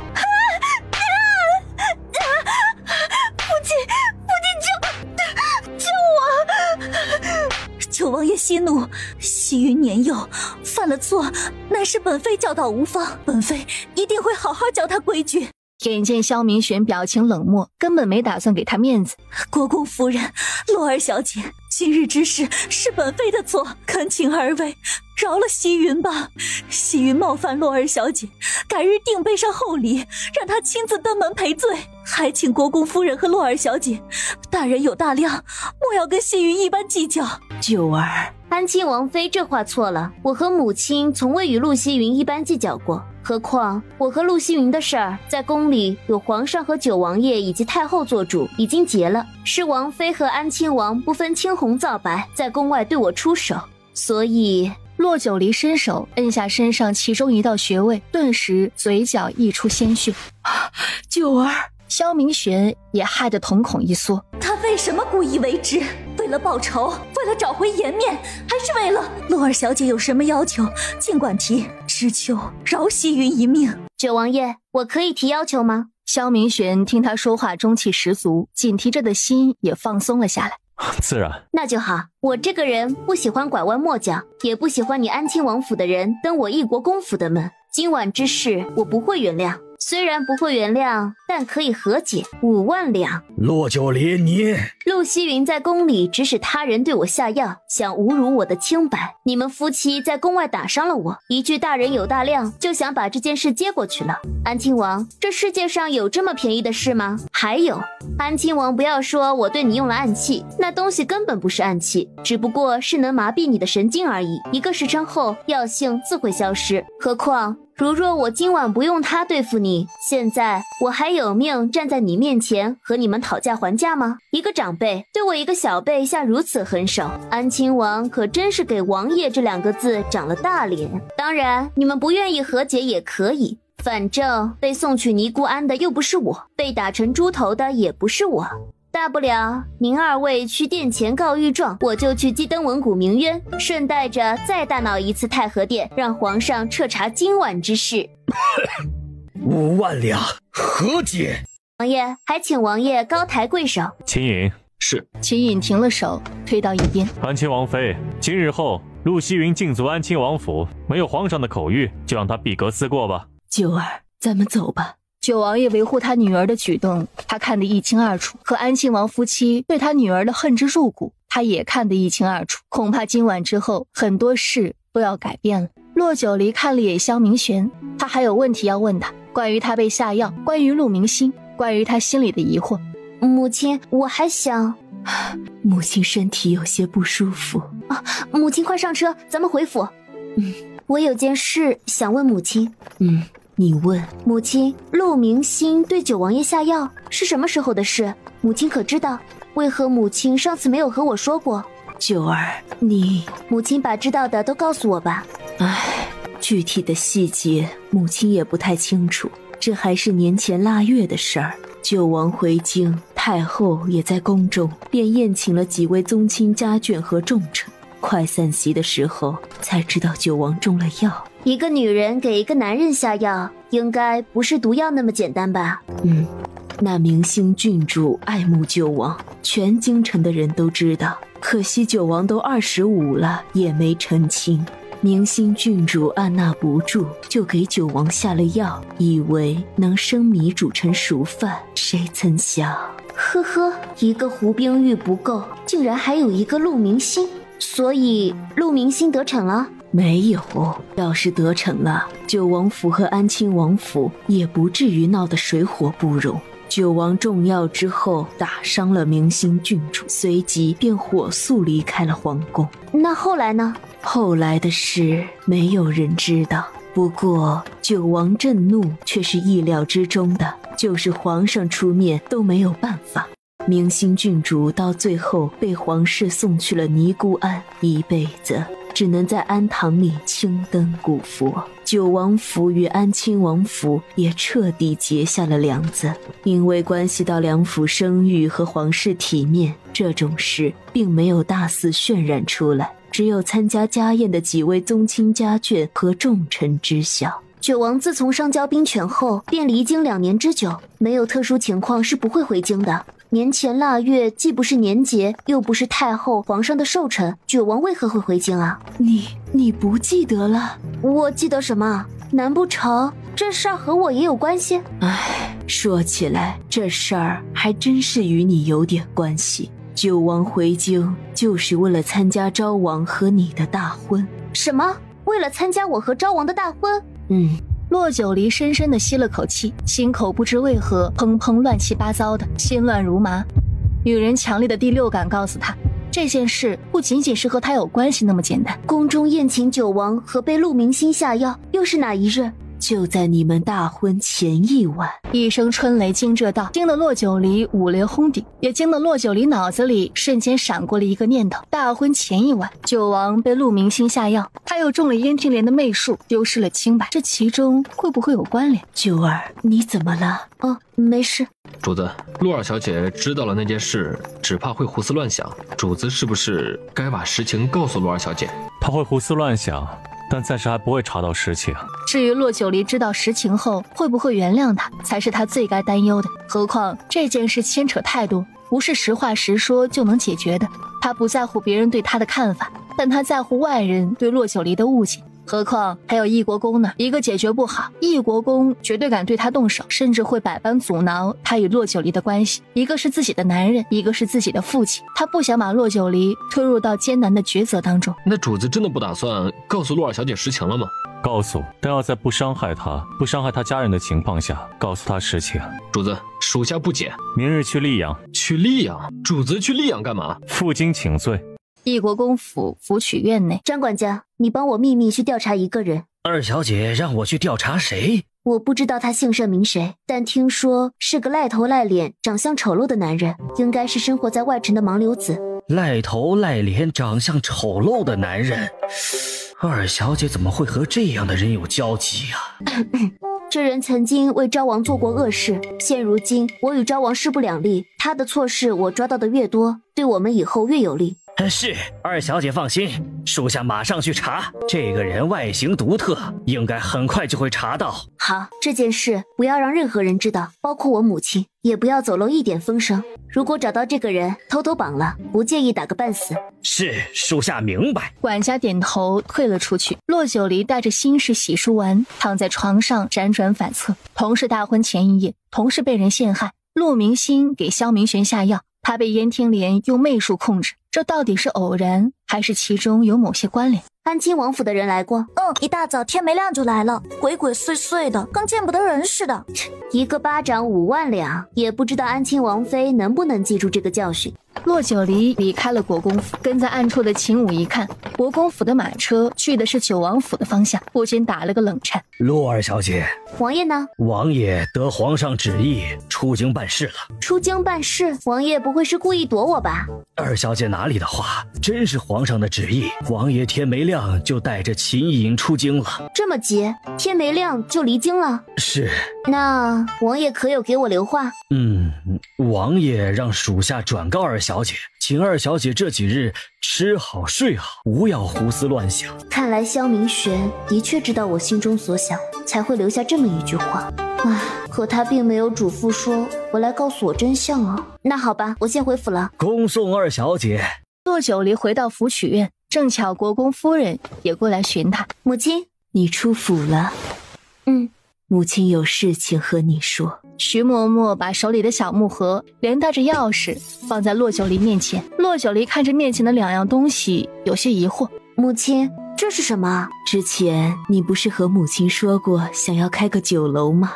S3: 救我！九王爷息怒，希云年幼，犯了错，乃是本妃教导无方，本妃一定会好好教他规矩。
S1: 眼见萧明玄表情冷漠，根本没打算给他面子。
S3: 国公夫人，洛儿小姐，今日之事是本妃的错，恳请二位饶了希云吧。希云冒犯洛儿小姐，改日定备上厚礼，让她亲自登门赔罪。还请国公夫人和洛儿小姐，大人有大量，莫要跟希云一般计较。
S12: 九儿，
S4: 安亲王妃这话错了，我和母亲从未与陆希云一般计较过。何况我和陆希云的事儿，在宫里有皇上和九王爷以及太后做主，已经结了。是王妃和安亲王不分青红皂白，在宫外对我出手，所以
S1: 洛九离伸手摁下身上其中一道穴位，顿时嘴角溢出鲜血。
S3: 九儿，
S1: 萧明玄也害得瞳孔一缩。
S3: 他为什么故意为之？为了报仇，为了找回颜面，还是为了洛儿小姐有什么要求，尽管提，只求饶希云一命。
S4: 九王爷，我可以提要求吗？
S1: 萧明玄听他说话中气十足，紧提着的心也放松了下来。
S5: 自然。
S4: 那就好。我这个人不喜欢拐弯抹角，也不喜欢你安亲王府的人登我异国公府的门。今晚之事，我不会原谅。虽然不会原谅，但可以和解，5万两。
S11: 洛九离，你
S4: 陆希云在宫里指使他人对我下药，想侮辱我的清白。你们夫妻在宫外打伤了我，一句大人有大量，就想把这件事接过去了。安亲王，这世界上有这么便宜的事吗？还有，安亲王不要说我对你用了暗器，那东西根本不是暗器，只不过是能麻痹你的神经而已。1个时辰后，药性自会消失。何况如若我今晚不用它对付你，现在我还有命站在你面前和你们讨价还价吗？一个长辈对我一个小辈下如此狠手，安亲王可真是给王爷这2个字长了大脸。当然，你们不愿意和解也可以，反正被送去尼姑庵的又不是我，被打成猪头的也不是我。大不了您2位去殿前告御状，我就去鸡登文谷鸣冤，顺带着再大闹一次太和殿，让皇上彻查今晚之事。
S11: 5万两，和解。
S4: 王爷，还请王爷高抬贵手。
S5: 秦颖，
S7: 是。
S1: 秦颖停了手，推到一边。
S5: 安亲王妃，今日后陆希云禁足安亲王府，没有皇上的口谕，就让他闭阁思过吧。
S3: 九儿，咱们走吧。
S1: 九王爷维护他女儿的举动，他看得一清二楚，和安亲王夫妻对他女儿的恨之入骨，他也看得一清二楚。恐怕今晚之后，很多事都要改变了。洛九离看了眼萧明玄，他还有问题要问他，关于他被下药，关于陆明星，关于他心里的疑惑。
S4: 母亲，我还想……
S3: 母亲身体有些不舒服
S4: 啊，母亲快上车，咱们回府。我有件事想问母亲。
S3: 你问。
S4: 母亲，陆明星对九王爷下药是什么时候的事？母亲可知道？为何母亲上次没有和我说过？
S3: 九儿，你……
S4: 母亲把知道的都告诉我吧。
S3: 具体的细节母亲也不太清楚，这还是年前腊月的事儿。九王回京，太后也在宫中，便宴请了几位宗亲家眷和重臣。快散席的时候，才知道九王中了药。
S4: 一个女人给一个男人下药，应该不是毒药那么简单吧？
S3: 那明星郡主爱慕九王，全京城的人都知道。可惜九王都25了，也没成亲。明星郡主按捺不住，就给九王下了药，以为能生米煮成熟饭，谁曾想……
S4: 呵呵，一个胡冰玉不够，竟然还有一个陆明星。所以陆明星得逞了？
S3: 没有，要是得逞了，九王府和安亲王府也不至于闹得水火不容。九王中药之后打伤了明星郡主，随即便火速离开了皇宫。
S4: 那后来呢？
S3: 后来的事没有人知道，不过九王震怒却是意料之中的，就是皇上出面都没有办法。明星郡主到最后被皇室送去了尼姑庵，一辈子只能在庵堂里青灯古佛。九王府与安亲王府也彻底结下了梁子，因为关系到两府声誉和皇室体面，这种事并没有大肆渲染出来，只有参加家宴的几位宗亲家眷和重臣知晓。
S4: 九王自从上交兵权后便离京2年之久，没有特殊情况是不会回京的。年前腊月既不是年节，又不是太后皇上的寿辰，九王为何会回京啊？
S3: 你不记得了？
S4: 我记得什么？难不成这事儿和我也有关系？
S3: 说起来这事儿还真是与你有点关系。九王回京就是为了参加昭王和你的大婚。
S4: 什么？为了参加我和昭王的大婚？
S1: 洛九离深深地吸了口气，心口不知为何砰砰乱七八糟的，心乱如麻。女人强烈的第六感告诉她，这件事不仅仅是和他有关系那么简单。
S14: 宫中宴请九王和被陆明星下药，又是哪一日？就在你们大婚前1晚。
S1: 一声春雷惊蛰道，惊得洛九离五雷轰顶，也惊得洛九离脑子里瞬间闪过了一个念头：大婚前1晚，九王被陆明星下药，他又中了燕听莲的媚术，丢失了清白，这其中会不会有关联？
S14: 九儿，你怎么了？哦，没事。
S7: 主子，陆二小姐知道了那件事，只怕会胡思乱想。主子是不是该把实情告诉陆二小姐？
S5: 她会胡思乱想，但暂时还不会查到实情。
S1: 至于洛九离知道实情后会不会原谅他，才是他最该担忧的。何况这件事牵扯太多，不是实话实说就能解决的。他不在乎别人对他的看法，但他在乎外人对洛九离的误解。何况还有义国公呢，一个解决不好，义国公绝对敢对他动手，甚至会百般阻挠他与洛九离的关系。一个是自己的男人，一个是自己的父亲，他不想把洛九离推入到艰难的抉择当中。
S7: 那主子真的不打算告诉陆二小姐实情了吗？
S5: 告诉，但要在不伤害他、不伤害他家人的情况下告诉他实情。
S7: 主子，属下不解。
S5: 明日去溧阳。
S7: 去溧阳？主子去溧阳干嘛？
S5: 负荆请罪。
S1: 义国公府府曲院内，
S14: 张管家，你帮我秘密去调查一个人。
S11: 二小姐让我去调查谁？
S14: 我不知道他姓甚名谁，但听说是个赖头赖脸、长相丑陋的男人，应该是生活在外城的盲流子。
S11: 赖头赖脸、长相丑陋的男人，二小姐怎么会和这样的人有交集呀？
S14: 这人曾经为昭王做过恶事，现如今我与昭王势不两立，他的错事我抓到的越多，对我们以后越有利。
S11: 是，二小姐放心，属下马上去查。这个人外形独特，应该很快就会查到。
S14: 好，这件事不要让任何人知道，包括我母亲，也不要走漏一点风声。如果找到这个人，偷偷绑了，不介意打个半死。
S11: 是，属下明白。
S1: 管家点头退了出去。洛九离带着心事洗漱完，躺在床上辗转反侧。同是大婚前1夜，同是被人陷害，陆明星给萧明玄下药，他被燕听莲用媚术控制，这到底是偶然，还是其中有某些关联？
S14: 安亲王府的人来过？
S9: 一大早天没亮就来了，鬼鬼祟祟的，跟见不得人似的。
S14: 一个巴掌5万两，也不知道安亲王妃能不能记住这个教训。
S1: 洛九离离开了国公府，跟在暗处的秦武一看，国公府的马车去的是九王府的方向，不禁打了个冷颤。
S11: 陆二小姐，
S14: 王爷呢？
S11: 王爷得皇上旨意出京办事了。
S14: 出京办事？王爷不会是故意躲我吧？
S11: 二小姐哪里的话，真是皇上的旨意。王爷天没亮就带着秦颖出京了。
S14: 这么急？天没亮就离京了？
S11: 是。
S14: 那王爷可有给我留话？
S11: 王爷让属下转告二小姐，请二小姐这几日吃好睡好，不要胡思乱想。
S14: 看来萧明玄的确知道我心中所想，才会留下这么一句话。可他并没有嘱咐说我来告诉我真相啊。那好吧，我先回府了。
S11: 恭送二小姐。
S1: 洛九离回到府曲院，正巧国公夫人也过来寻他。
S14: 母亲，
S13: 你出府了？母亲有事情和你说。
S1: 徐嬷嬷把手里的小木盒连带着钥匙放在洛九离面前。洛九离看着面前的2样东西，有些疑惑。
S14: 母亲，这是什么？
S13: 之前你不是和母亲说过想要开个酒楼吗？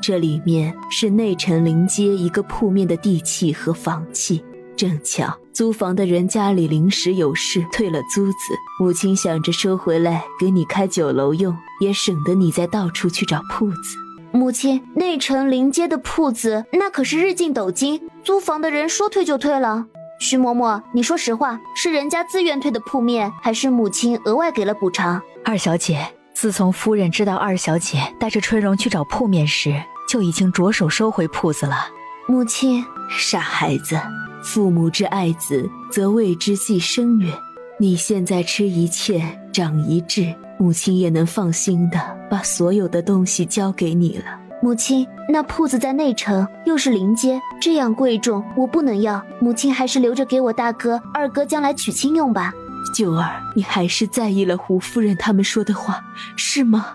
S13: 这里面是内城临街一个铺面的地契和房契，正巧租房的人家里临时有事退了租子，母亲想着收回来给你开酒楼用，也省得你再到处去找铺子。
S14: 母亲，内城临街的铺子那可是日进斗金，租房的人说退就退了。徐嬷嬷，你说实话，是人家自愿退的铺面，还是母亲额外给了补偿？
S12: 二小姐，自从夫人知道二小姐带着春荣去找铺面时，就已经着手收回铺子了。
S14: 母亲，
S13: 傻孩子，父母之爱子，则为之计深远。你现在吃一堑，长一智，母亲也能放心的把所有的东西交给你了。
S14: 母亲，那铺子在内城，又是临街，这样贵重，我不能要。母亲还是留着给我大哥、二哥将来娶亲用吧。
S13: 九儿，你还是在意了胡夫人他们说的话，是吗？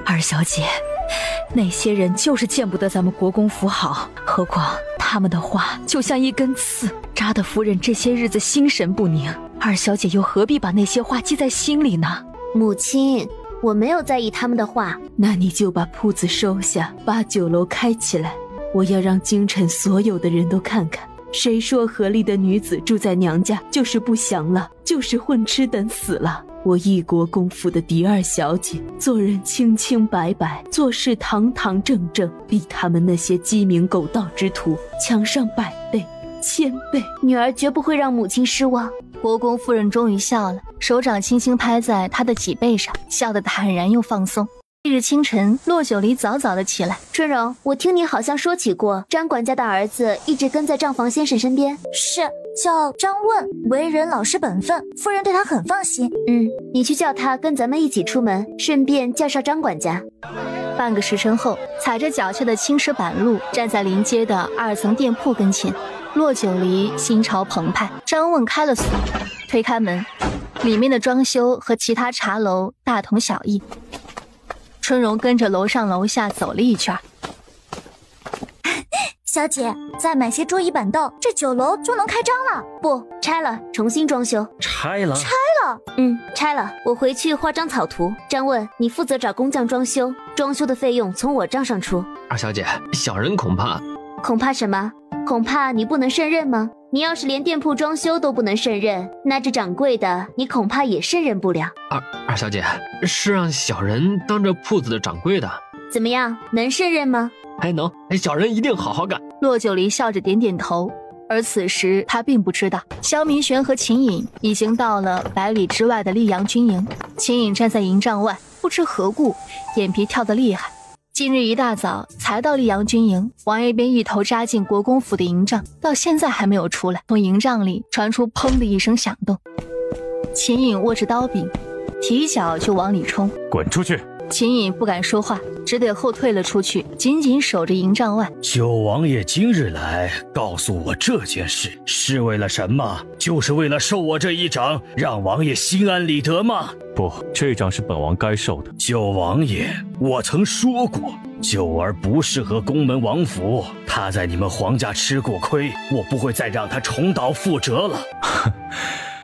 S12: 二小姐，那些人就是见不得咱们国公府好，何况他们的话就像一根刺，扎得夫人这些日子心神不宁。二小姐又何必把那些话记在心里呢？
S14: 母亲，我没有在意他们的话。
S13: 那你就把铺子收下，把酒楼开起来，我要让京城所有的人都看看，谁说合力的女子住在娘家就是不祥了，就是混吃等死了？我一国公府的嫡二小姐，做人清清白白，做事堂堂正正，比他们那些鸡鸣狗盗之徒强上100倍、1000倍。
S14: 女儿绝不会让母亲失望。
S1: 国公夫人终于笑了，手掌轻轻拍在她的脊背上，笑得坦然又放松。翌日清晨，骆九离早早的起来。
S14: 春荣，我听你好像说起过，张管家的儿子一直跟在账房先生身边。
S9: 是，叫张问，为人老实本分，夫人对他很放心。
S14: 你去叫他跟咱们一起出门，顺便介绍张管家。
S1: 半个时辰后，踩着脚下的青石板路，站在临街的2层店铺跟前。骆九离心潮澎湃。张问开了锁，推开门，里面的装修和其他茶楼大同小异。春荣跟着楼上楼下走了一圈。
S9: 小姐，再买些桌椅板凳，这酒楼就能开张了。
S14: 不，拆了，重新装修。
S6: 拆了？
S9: 拆了？
S14: 拆了。我回去画张草图。张问，你负责找工匠装修，装修的费用从我账上出。
S8: 二小姐，小人恐怕
S14: 什么？恐怕你不能胜任吗？你要是连店铺装修都不能胜任，那这掌柜的你恐怕也胜任不了。
S8: 二小姐，是让小人当着铺子的掌柜的，
S14: 怎么样，能胜任吗？
S8: 能，小人一定好好干。
S1: 骆九离笑着点点头，而此时他并不知道，萧明玄和秦颖已经到了100里之外的溧阳军营。秦颖站在营帐外，不知何故，眼皮跳得厉害。今日一大早才到溧阳军营，王爷便一头扎进国公府的营帐，到现在还没有出来。从营帐里传出砰的一声响动，秦颖握着刀柄，提脚就往里冲。
S5: 滚出去！
S1: 秦颖不敢说话，只得后退了出去，紧紧守着营帐外。
S11: 九王爷今日来告诉我这件事，是为了什么？就是为了受我这一掌，让王爷心安理得吗？
S5: 不，这掌是本王该受的。
S11: 九王爷，我曾说过，九儿不适合宫门王府，他在你们皇家吃过亏，我不会再让他重蹈覆辙了。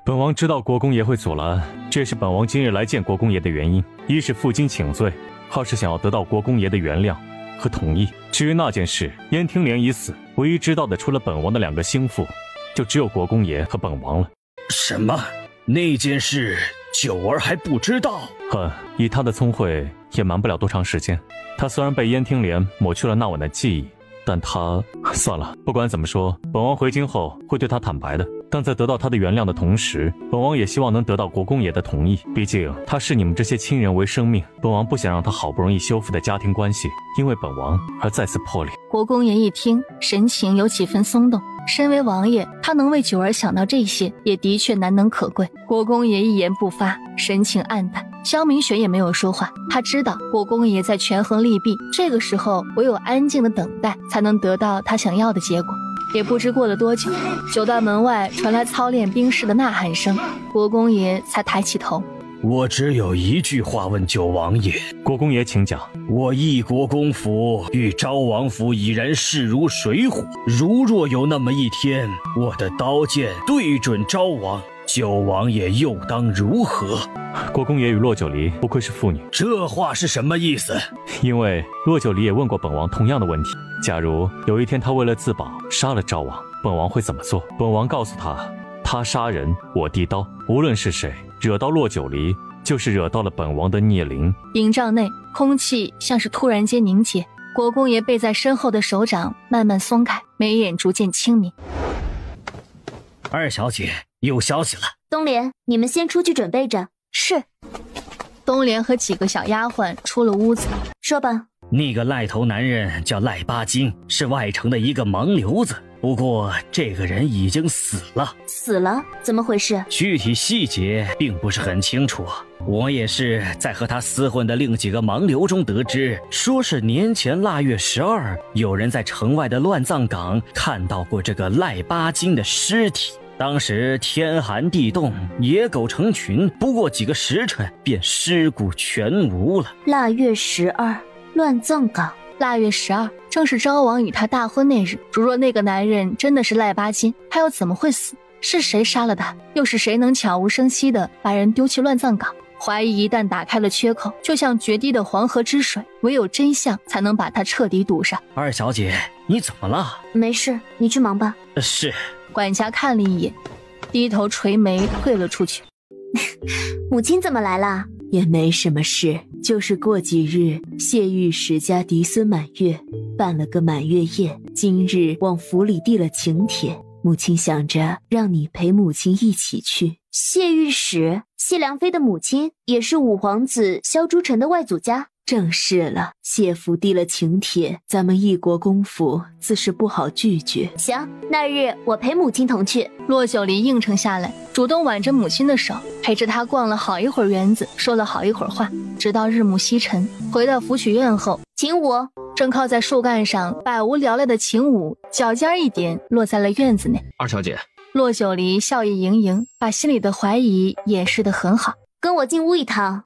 S5: 本王知道国公爷会阻拦，这是本王今日来见国公爷的原因。一是负荆请罪，二是想要得到国公爷的原谅和同意。至于那件事，燕听莲已死，唯一知道的除了本王的2个心腹，就只有国公爷和本王了。
S11: 什么？那件事九儿还不知道？
S5: 以他的聪慧，也瞒不了多长时间。他虽然被燕听莲抹去了那晚的记忆，但他算了，不管怎么说，本王回京后会对他坦白的。但在得到他的原谅的同时，本王也希望能得到国公爷的同意。毕竟他视你们这些亲人为生命，本王不想让他好不容易修复的家庭关系因为本王而再次破裂。
S1: 国公爷一听，神情有几分松动。身为王爷，他能为九儿想到这些，也的确难能可贵。国公爷一言不发，神情黯淡。萧明雪也没有说话，他知道国公爷在权衡利弊，这个时候唯有安静的等待，才能得到他想要的结果。也不知过了多久，酒大门外传来操练兵士的呐喊声，国公爷才抬起头。
S11: 我只有一句话问九王爷。
S5: 国公爷请讲。
S11: 我一国公府与昭王府已然势如水火，如若有那么一天，我的刀剑对准昭王，九王爷又当如何？
S5: 国公爷与骆九离不愧是父女。
S11: 这话是什么意思？
S5: 因为骆九离也问过本王同样的问题，假如有一天他为了自保杀了昭王，本王会怎么做？本王告诉他，他杀人我递刀，无论是谁惹到骆九离，就是惹到了本王的孽灵。
S1: 营帐内空气像是突然间凝结，国公爷背在身后的手掌慢慢松开，眉眼逐渐清明。
S11: 二小姐，有消息了。
S14: 东莲，你们先出去准备着。
S1: 是。东莲和几个小丫鬟出了屋子。
S14: 说吧。
S11: 那个赖头男人叫赖八金，是外城的一个盲流子，不过这个人已经死了。
S14: 死了？怎么回事？
S11: 具体细节并不是很清楚，我也是在和他厮混的另几个盲流中得知，说是年前腊月12，有人在城外的乱葬岗看到过这个赖八金的尸体。当时天寒地冻，野狗成群，不过几个时辰便尸骨全无了。
S14: 腊月12，乱葬岗。
S1: 腊月12正是昭王与他大婚那日。如若那个男人真的是赖八金，他又怎么会死？是谁杀了他？又是谁能悄无声息地把人丢去乱葬岗？怀疑一旦打开了缺口，就像决堤的黄河之水，唯有真相才能把它彻底堵上。
S11: 二小姐，你怎么了？
S14: 没事，你去忙吧。
S10: 是。
S1: 管家看了一眼，低头垂眉退了出去。
S14: 母亲怎么来了？
S13: 也没什么事，就是过几日谢御史家嫡孙满月，办了个满月宴，今日往府里递了请帖，母亲想着让你陪母亲一起去。
S14: 谢御史，谢良妃的母亲，也是五皇子萧朱晨的外祖家。
S13: 正是了，谢府递了请帖，咱们一国公府自是不好拒绝。
S14: 行，那日我陪母亲同去。
S1: 骆九离应承下来，主动挽着母亲的手，陪着她逛了好一会儿园子，说了好一会儿话，直到日暮西沉。回到福曲院后，
S14: 秦武
S1: 正靠在树干上百无聊赖的秦武，脚尖一点落在了院子内。
S7: 二小姐。
S1: 骆九离笑意盈盈，把心里的怀疑掩饰得很好。
S14: 跟我进屋一趟。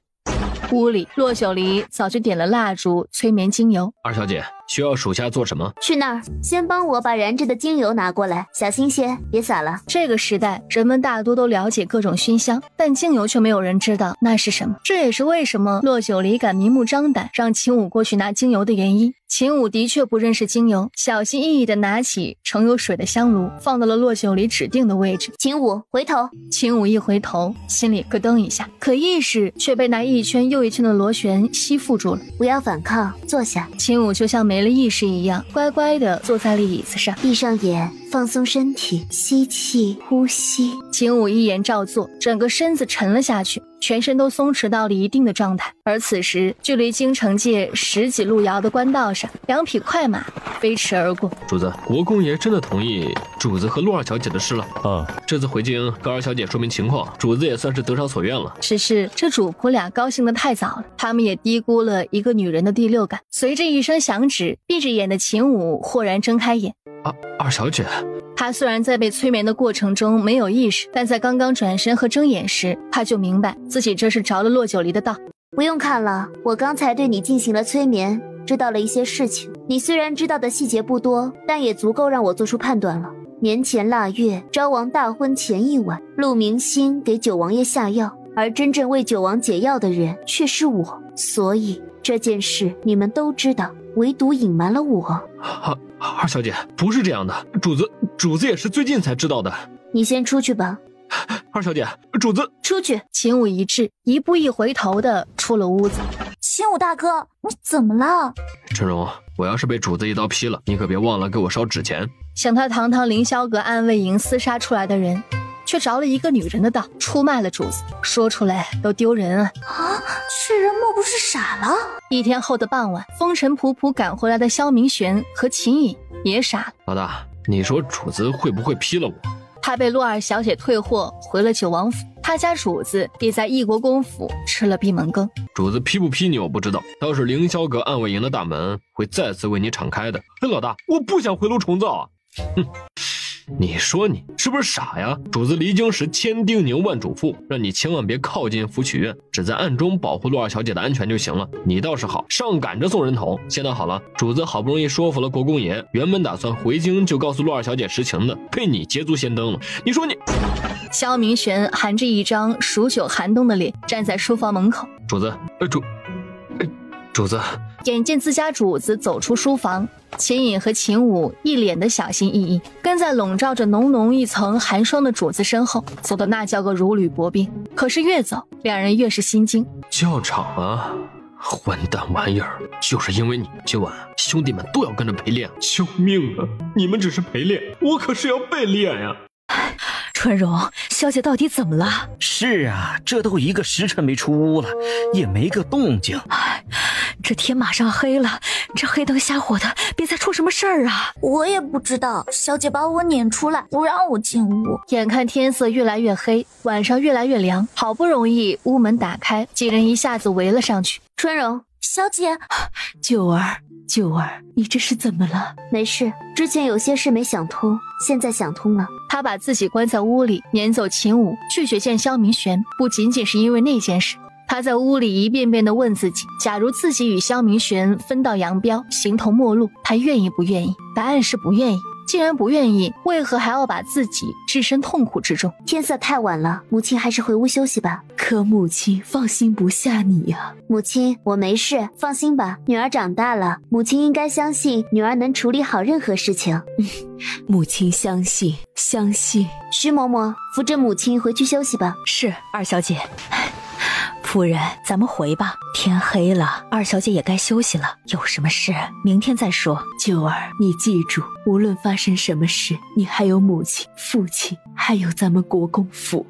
S1: 屋里，骆九离早就点了蜡烛，催眠精油。
S7: 二小姐，需要属下做什么？
S14: 去那儿，先帮我把燃着的精油拿过来，小心些，别洒了。
S1: 这个时代，人们大多都了解各种熏香，但精油却没有人知道那是什么。这也是为什么骆九离敢明目张胆让秦武过去拿精油的原因。秦武的确不认识精油，小心翼翼地拿起盛有水的香炉，放到了骆九离指定的位置。
S14: 秦武，回头。
S1: 秦武一回头，心里咯噔一下，可意识却被那一圈又一圈的螺旋吸附住了。
S14: 不要反抗，坐下。
S1: 秦武就像没了意识一样，乖乖地坐在了椅子上，
S14: 闭上眼，放松身体，吸气，呼吸。
S1: 秦武一言照做，整个身子沉了下去，全身都松弛到了一定的状态。而此时，距离京城界10几路遥的官道上，2匹快马飞驰而过。
S7: 主子，国公爷真的同意主子和陆二小姐的事了。这次回京跟二小姐说明情况，主子也算是得偿所愿了。
S1: 只是这主仆俩高兴得太早了，他们也低估了一个女人的第六感。随着一声响指，闭着眼的秦武豁然睁开眼。
S7: 二小姐。
S1: 他虽然在被催眠的过程中没有意识，但在刚刚转身和睁眼时，他就明白自己这是着了骆九离的道。
S14: 不用看了，我刚才对你进行了催眠，知道了一些事情。你虽然知道的细节不多，但也足够让我做出判断了。年前腊月，昭王大婚前一晚，陆明星给九王爷下药，而真正为九王解药的人却是我，所以这件事你们都知道，唯独隐瞒了我。
S7: 二小姐，不是这样的，主子也是最近才知道的。
S14: 你先出去吧。
S7: 二小姐，主子
S14: 出去。
S1: 秦武一滞，一步一回头的出了屋子。
S9: 秦武大哥，你怎么了？
S7: 陈荣，我要是被主子一刀劈了，你可别忘了给我烧纸钱。
S1: 想他堂堂凌霄阁暗卫营厮杀出来的人，却着了一个女人的道，出卖了主子，说出来都丢人啊！
S9: 这人莫不是傻了？
S1: 一天后的傍晚，风尘仆仆赶回来的萧明玄和秦颖也傻了。
S7: 老大，你说主子会不会劈了我？
S1: 他被陆二小姐退货回了九王府，他家主子也在义国公府吃了闭门羹。
S7: 主子劈不劈你我不知道，倒是凌霄阁暗卫营的大门会再次为你敞开的。老大，我不想回炉重造啊！哼。你说你是不是傻呀？主子离京时千叮咛万嘱咐，让你千万别靠近福曲院，只在暗中保护陆二小姐的安全就行了。你倒是好，上赶着送人头。现在好了，主子好不容易说服了国公爷，原本打算回京就告诉陆二小姐实情的，被你捷足先登了。你说你……
S1: 萧明玄含着一张数9寒冬的脸，站在书房门口。
S7: 主子，主子。
S1: 眼见自家主子走出书房，秦颖和秦武一脸的小心翼翼，跟在笼罩着浓浓一层寒霜的主子身后，走的那叫个如履薄冰。可是越走，两人越是心惊。
S7: 教场啊，混蛋玩意儿！就是因为你，今晚兄弟们都要跟着陪练。救命啊！你们只是陪练，我可是要被练呀！
S12: 春荣，小姐到底怎么了？
S10: 是啊，这都1个时辰没出屋了，也没个动静。
S12: 这天马上黑了，这黑灯瞎火的，别再出什么事儿啊！
S9: 我也不知道，小姐把我撵出来，不让我进屋。
S1: 眼看天色越来越黑，晚上越来越凉，好不容易屋门打开，几人一下子围了上去。
S14: 春荣，
S9: 小姐，
S13: 九儿，你这是怎么了？
S14: 没事，之前有些事没想通，现在想通了。
S1: 他把自己关在屋里，撵走秦武，拒绝见萧明玄，不仅仅是因为那件事。他在屋里一遍遍地问自己，假如自己与萧明玄分道扬镳，形同陌路，他愿意不愿意？答案是不愿意。既然不愿意，为何还要把自己置身痛苦之中？
S14: 天色太晚了，母亲还是回屋休息吧。
S13: 可母亲放心不下你呀。
S14: 母亲，我没事，放心吧。女儿长大了，母亲应该相信女儿能处理好任何事情。
S13: 母亲相信。
S14: 徐嬷嬷，扶着母亲回去休息吧。
S12: 是，二小姐。夫人，咱们回吧，天黑了，二小姐也该休息了。有什么事，明天再说。
S13: 九儿，你记住，无论发生什么事，你还有母亲、父亲，还有咱们国公府。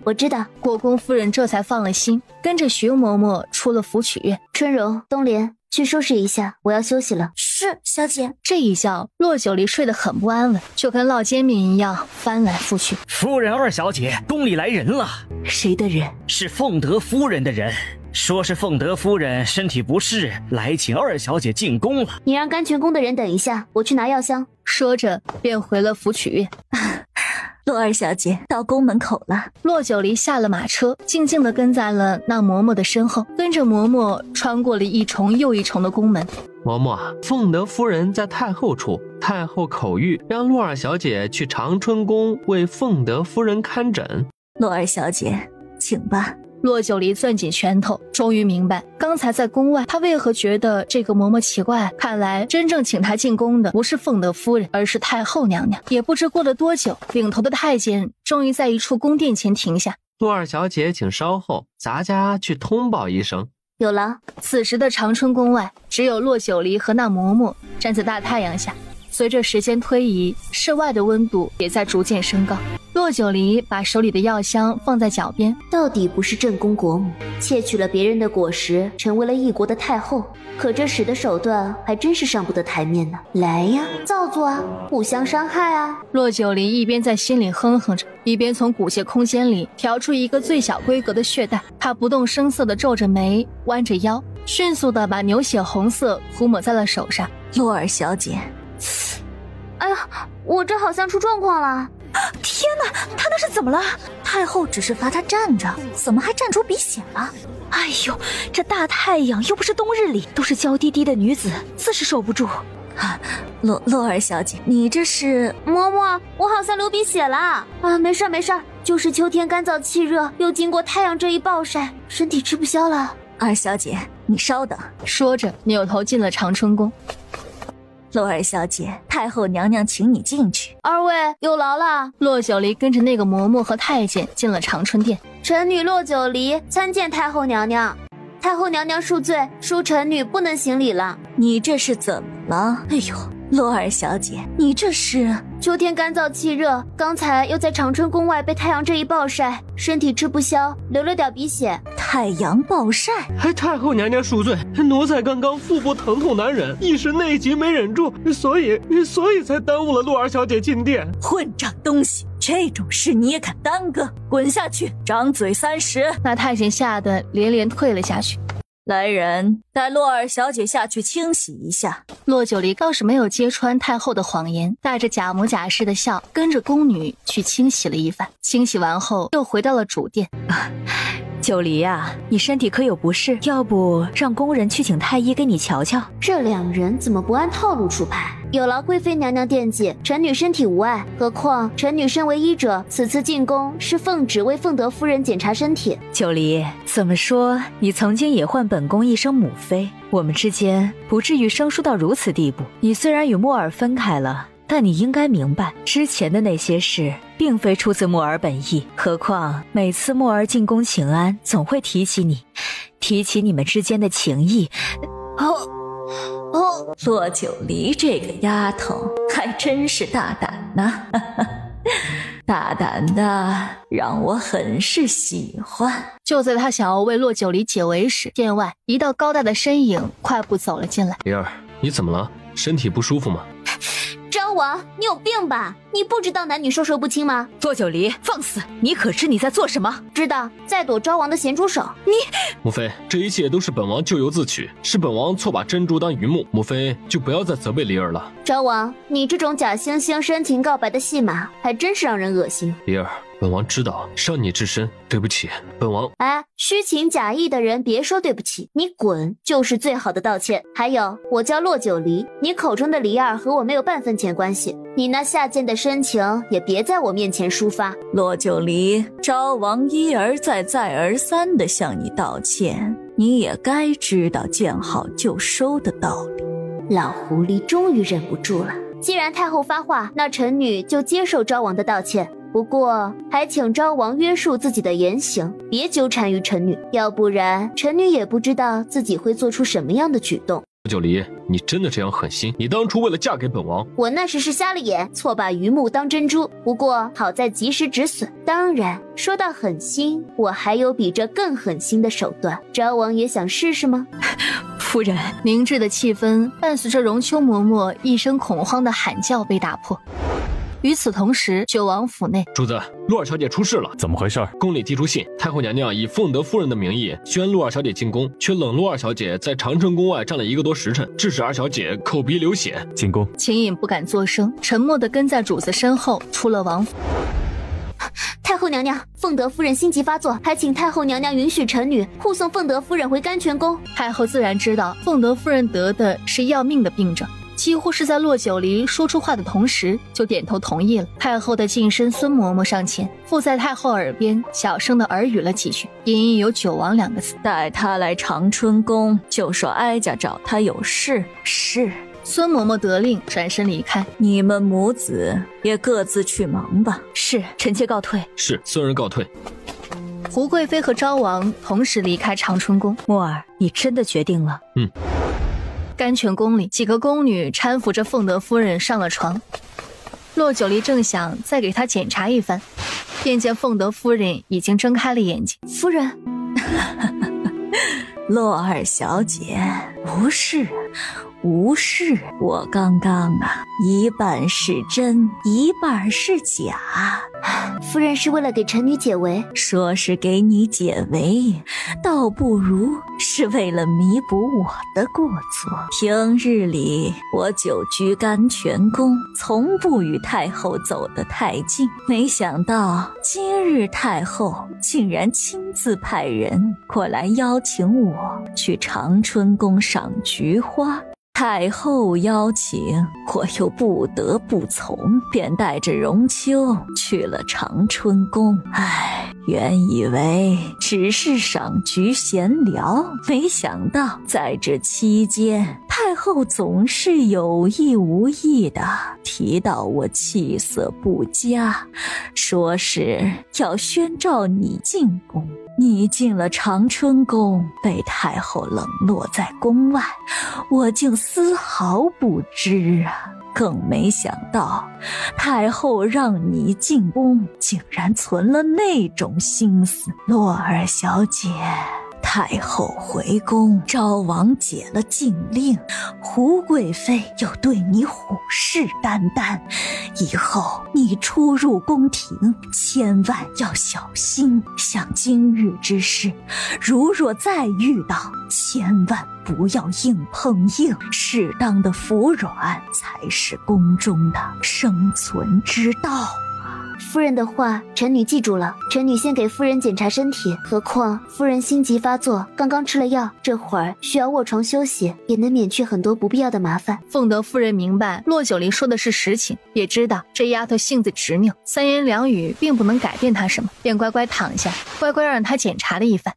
S14: 我知道。
S1: 国公夫人这才放了心，跟着徐嬷嬷出了福曲院。
S14: 春荣、东莲，去收拾一下，我要休息了。
S9: 是，小姐。
S1: 这一觉，骆九离睡得很不安稳，就跟烙煎饼一样翻来覆去。
S10: 夫人、二小姐，宫里来人了。
S13: 谁的人？
S10: 是凤德夫人的人，说是凤德夫人身体不适，来请二小姐进宫了。
S14: 你让甘泉宫的人等一下，我去拿药箱。
S1: 说着便回了福曲院。
S3: 洛二小姐到宫门口了。
S1: 骆九离下了马车，静静地跟在了那嬷嬷的身后，跟着嬷嬷穿过了一重又一重的宫门。
S8: 嬷嬷，凤德夫人在太后处，太后口谕让洛二小姐去长春宫为凤德夫人看诊。
S3: 洛二小姐，请吧。
S1: 骆九离攥紧拳头，终于明白刚才在宫外他为何觉得这个嬷嬷奇怪。看来真正请他进宫的不是凤德夫人，而是太后娘娘。也不知过了多久，领头的太监终于在一处宫殿前停下。
S8: 洛二小姐请稍后，咱家去通报一声。
S14: 有了。
S1: 此时的长春宫外，只有骆九离和那嬷嬷站在大太阳下。随着时间推移，室外的温度也在逐渐升高。骆九离把手里的药箱放在脚边，
S14: 到底不是正宫国母，窃取了别人的果实，成为了一国的太后。可这使的手段还真是上不得台面呢。来呀，造作啊，互相伤害啊！
S1: 骆九离一边在心里哼哼着，一边从骨械空间里挑出一个最小规格的血袋。他不动声色地皱着眉，弯着腰，迅速地把牛血红色涂抹在了手上。
S3: 洛二小姐。
S14: 哎呀，我这好像出状况了！
S9: 天哪，他那是怎么了？
S3: 太后只是罚他站着，怎么还站出鼻血了？
S12: 哎呦，这大太阳又不是冬日里，都是娇滴滴的女子，自是受不住。
S3: 洛二小姐，你这是……
S14: 嬷嬷，我好像流鼻血了啊！没事没事，就是秋天干燥气热，又经过太阳这一暴晒，身体吃不消了。
S3: 二小姐，你稍等。
S1: 说着，扭头进了长春宫。
S3: 洛二小姐，太后娘娘请你进去。
S14: 二位有劳了。
S1: 骆九离跟着那个嬷嬷和太监进了长春殿。
S14: 臣女骆九离参见太后娘娘。太后娘娘恕罪，恕臣女不能行礼了。
S3: 你这是怎么了？哎呦，洛二小姐，你这是……
S14: 秋天干燥气热，刚才又在长春宫外被太阳这一暴晒，身体吃不消，流了点鼻血。
S3: 太阳暴晒，
S8: 还太后娘娘恕罪，奴才刚刚腹部疼痛难忍，一时内急没忍住，所以才耽误了洛二小姐进殿。
S3: 混账东西，这种事你也敢耽搁？滚下去，张嘴30！
S1: 那太监吓得连连退了下去。
S3: 来人，带洛二小姐下去清洗一下。
S1: 骆九离倒是没有揭穿太后的谎言，带着假模假式的笑，跟着宫女去清洗了一番。清洗完后，又回到了主殿。
S12: 九离啊，你身体可有不适？要不让宫人去请太医给你瞧瞧？
S14: 这两人怎么不按套路出牌？有劳贵妃娘娘惦记，臣女身体无碍。何况臣女身为医者，此次进宫是奉旨为凤德夫人检查身体。
S12: 九离，怎么说你曾经也唤本宫一声母妃，我们之间不至于生疏到如此地步。你虽然与墨儿分开了，但你应该明白，之前的那些事并非出自墨儿本意。何况每次墨儿进宫请安，总会提起你们之间的情谊。
S3: 骆九离这个丫头还真是大胆呐，大胆的让我很是喜欢。
S1: 就在他想要为骆九离解围时，殿外一道高大的身影快步走了进来。
S7: 灵儿，你怎么了？身体不舒服吗？
S14: 昭王，你有病吧？你不知道男女授受不亲吗？
S12: 骆九离，放肆！你可知你在做什么？
S14: 知道，在躲昭王的咸猪手。
S7: 母妃，这一切都是本王咎由自取，是本王错把珍珠当榆木，母妃就不要再责备离儿了。
S14: 昭王，你这种假惺惺深情告白的戏码，还真是让人恶心。
S7: 离儿，本王知道伤你至深，对不起，本王。
S14: 哎，虚情假意的人别说对不起，你滚就是最好的道歉。还有，我叫骆九离，你口中的离儿和我没有半分钱关系，你那下贱的深情也别在我面前抒发。
S3: 骆九离，昭王一而再再而三地向你道歉，你也该知道见好就收的道理。
S14: 老狐狸终于忍不住了，既然太后发话，那臣女就接受昭王的道歉。不过，还请昭王约束自己的言行，别纠缠于臣女，要不然臣女也不知道自己会做出什么样的举动。
S7: 九离，你真的这样狠心？你当初为了嫁给本王，
S14: 我那时是瞎了眼，错把榆木当珍珠。不过好在及时止损。当然，说到狠心，我还有比这更狠心的手段。昭王也想试试吗？
S1: 夫人，凝滞的气氛伴随着荣秋嬷嬷一声恐慌的喊叫被打破。与此同时，九王府内，
S7: 主子，陆二小姐出事了。
S5: 怎么回事？
S7: 宫里递出信，太后娘娘以凤德夫人的名义宣陆二小姐进宫，却冷落二小姐在长春宫外站了1个多时辰，致使二小姐口鼻流血。
S5: 进宫。
S1: 秦颖不敢作声，沉默地跟在主子身后出了王府。
S14: 太后娘娘，凤德夫人心急发作，还请太后娘娘允许臣女护送凤德夫人回甘泉宫。
S1: 太后自然知道凤德夫人得的是要命的病症，几乎是在骆九离说出话的同时就点头同意了。太后的近身孙嬷嬷上前附在太后耳边小声的耳语了几句，隐隐有九王2个字。
S3: 带她来长春宫，就说哀家找她有事。是。
S1: 孙嬷嬷得令，转身离开。
S3: 你们母子也各自去忙吧。
S1: 是，臣妾告退。
S7: 是，孙儿告退。
S1: 胡贵妃和昭王同时离开长春宫。
S12: 墨儿，你真的决定了？
S1: 甘泉宫里，几个宫女搀扶着凤德夫人上了床。骆九离正想再给她检查一番，便见凤德夫人已经睁开了眼睛。
S14: 夫人，
S3: 骆二小姐，无事。无事，我刚刚一半是真，一半是假。
S14: 夫人是为了给臣女解围，
S3: 说是给你解围，倒不如是为了弥补我的过错。平日里我久居甘泉宫，从不与太后走得太近，没想到今日太后竟然亲自派人过来邀请我去长春宫赏菊花。太后邀请，我又不得不从，便带着荣秋去了长春宫。原以为只是赏菊闲聊，没想到在这期间，太后总是有意无意的提到我气色不佳，说是要宣召你进宫。你进了长春宫，被太后冷落在宫外，我竟丝毫不知啊！更没想到，太后让你进宫，竟然存了那种心思。洛儿小姐，太后回宫，昭王解了禁令，胡贵妃又对你虎视眈眈，以后你出入宫廷千万要小心。像今日之事，如若再遇到，千万不要硬碰硬，适当的服软才是宫中的生存之道。
S14: 夫人的话，臣女记住了。臣女先给夫人检查身体，何况夫人心急发作，刚刚吃了药，这会儿需要卧床休息，也能免去很多不必要的麻烦。
S1: 凤德夫人明白骆九离说的是实情，也知道这丫头性子执拗，三言两语并不能改变她什么，便乖乖躺下，乖乖让她检查了一番。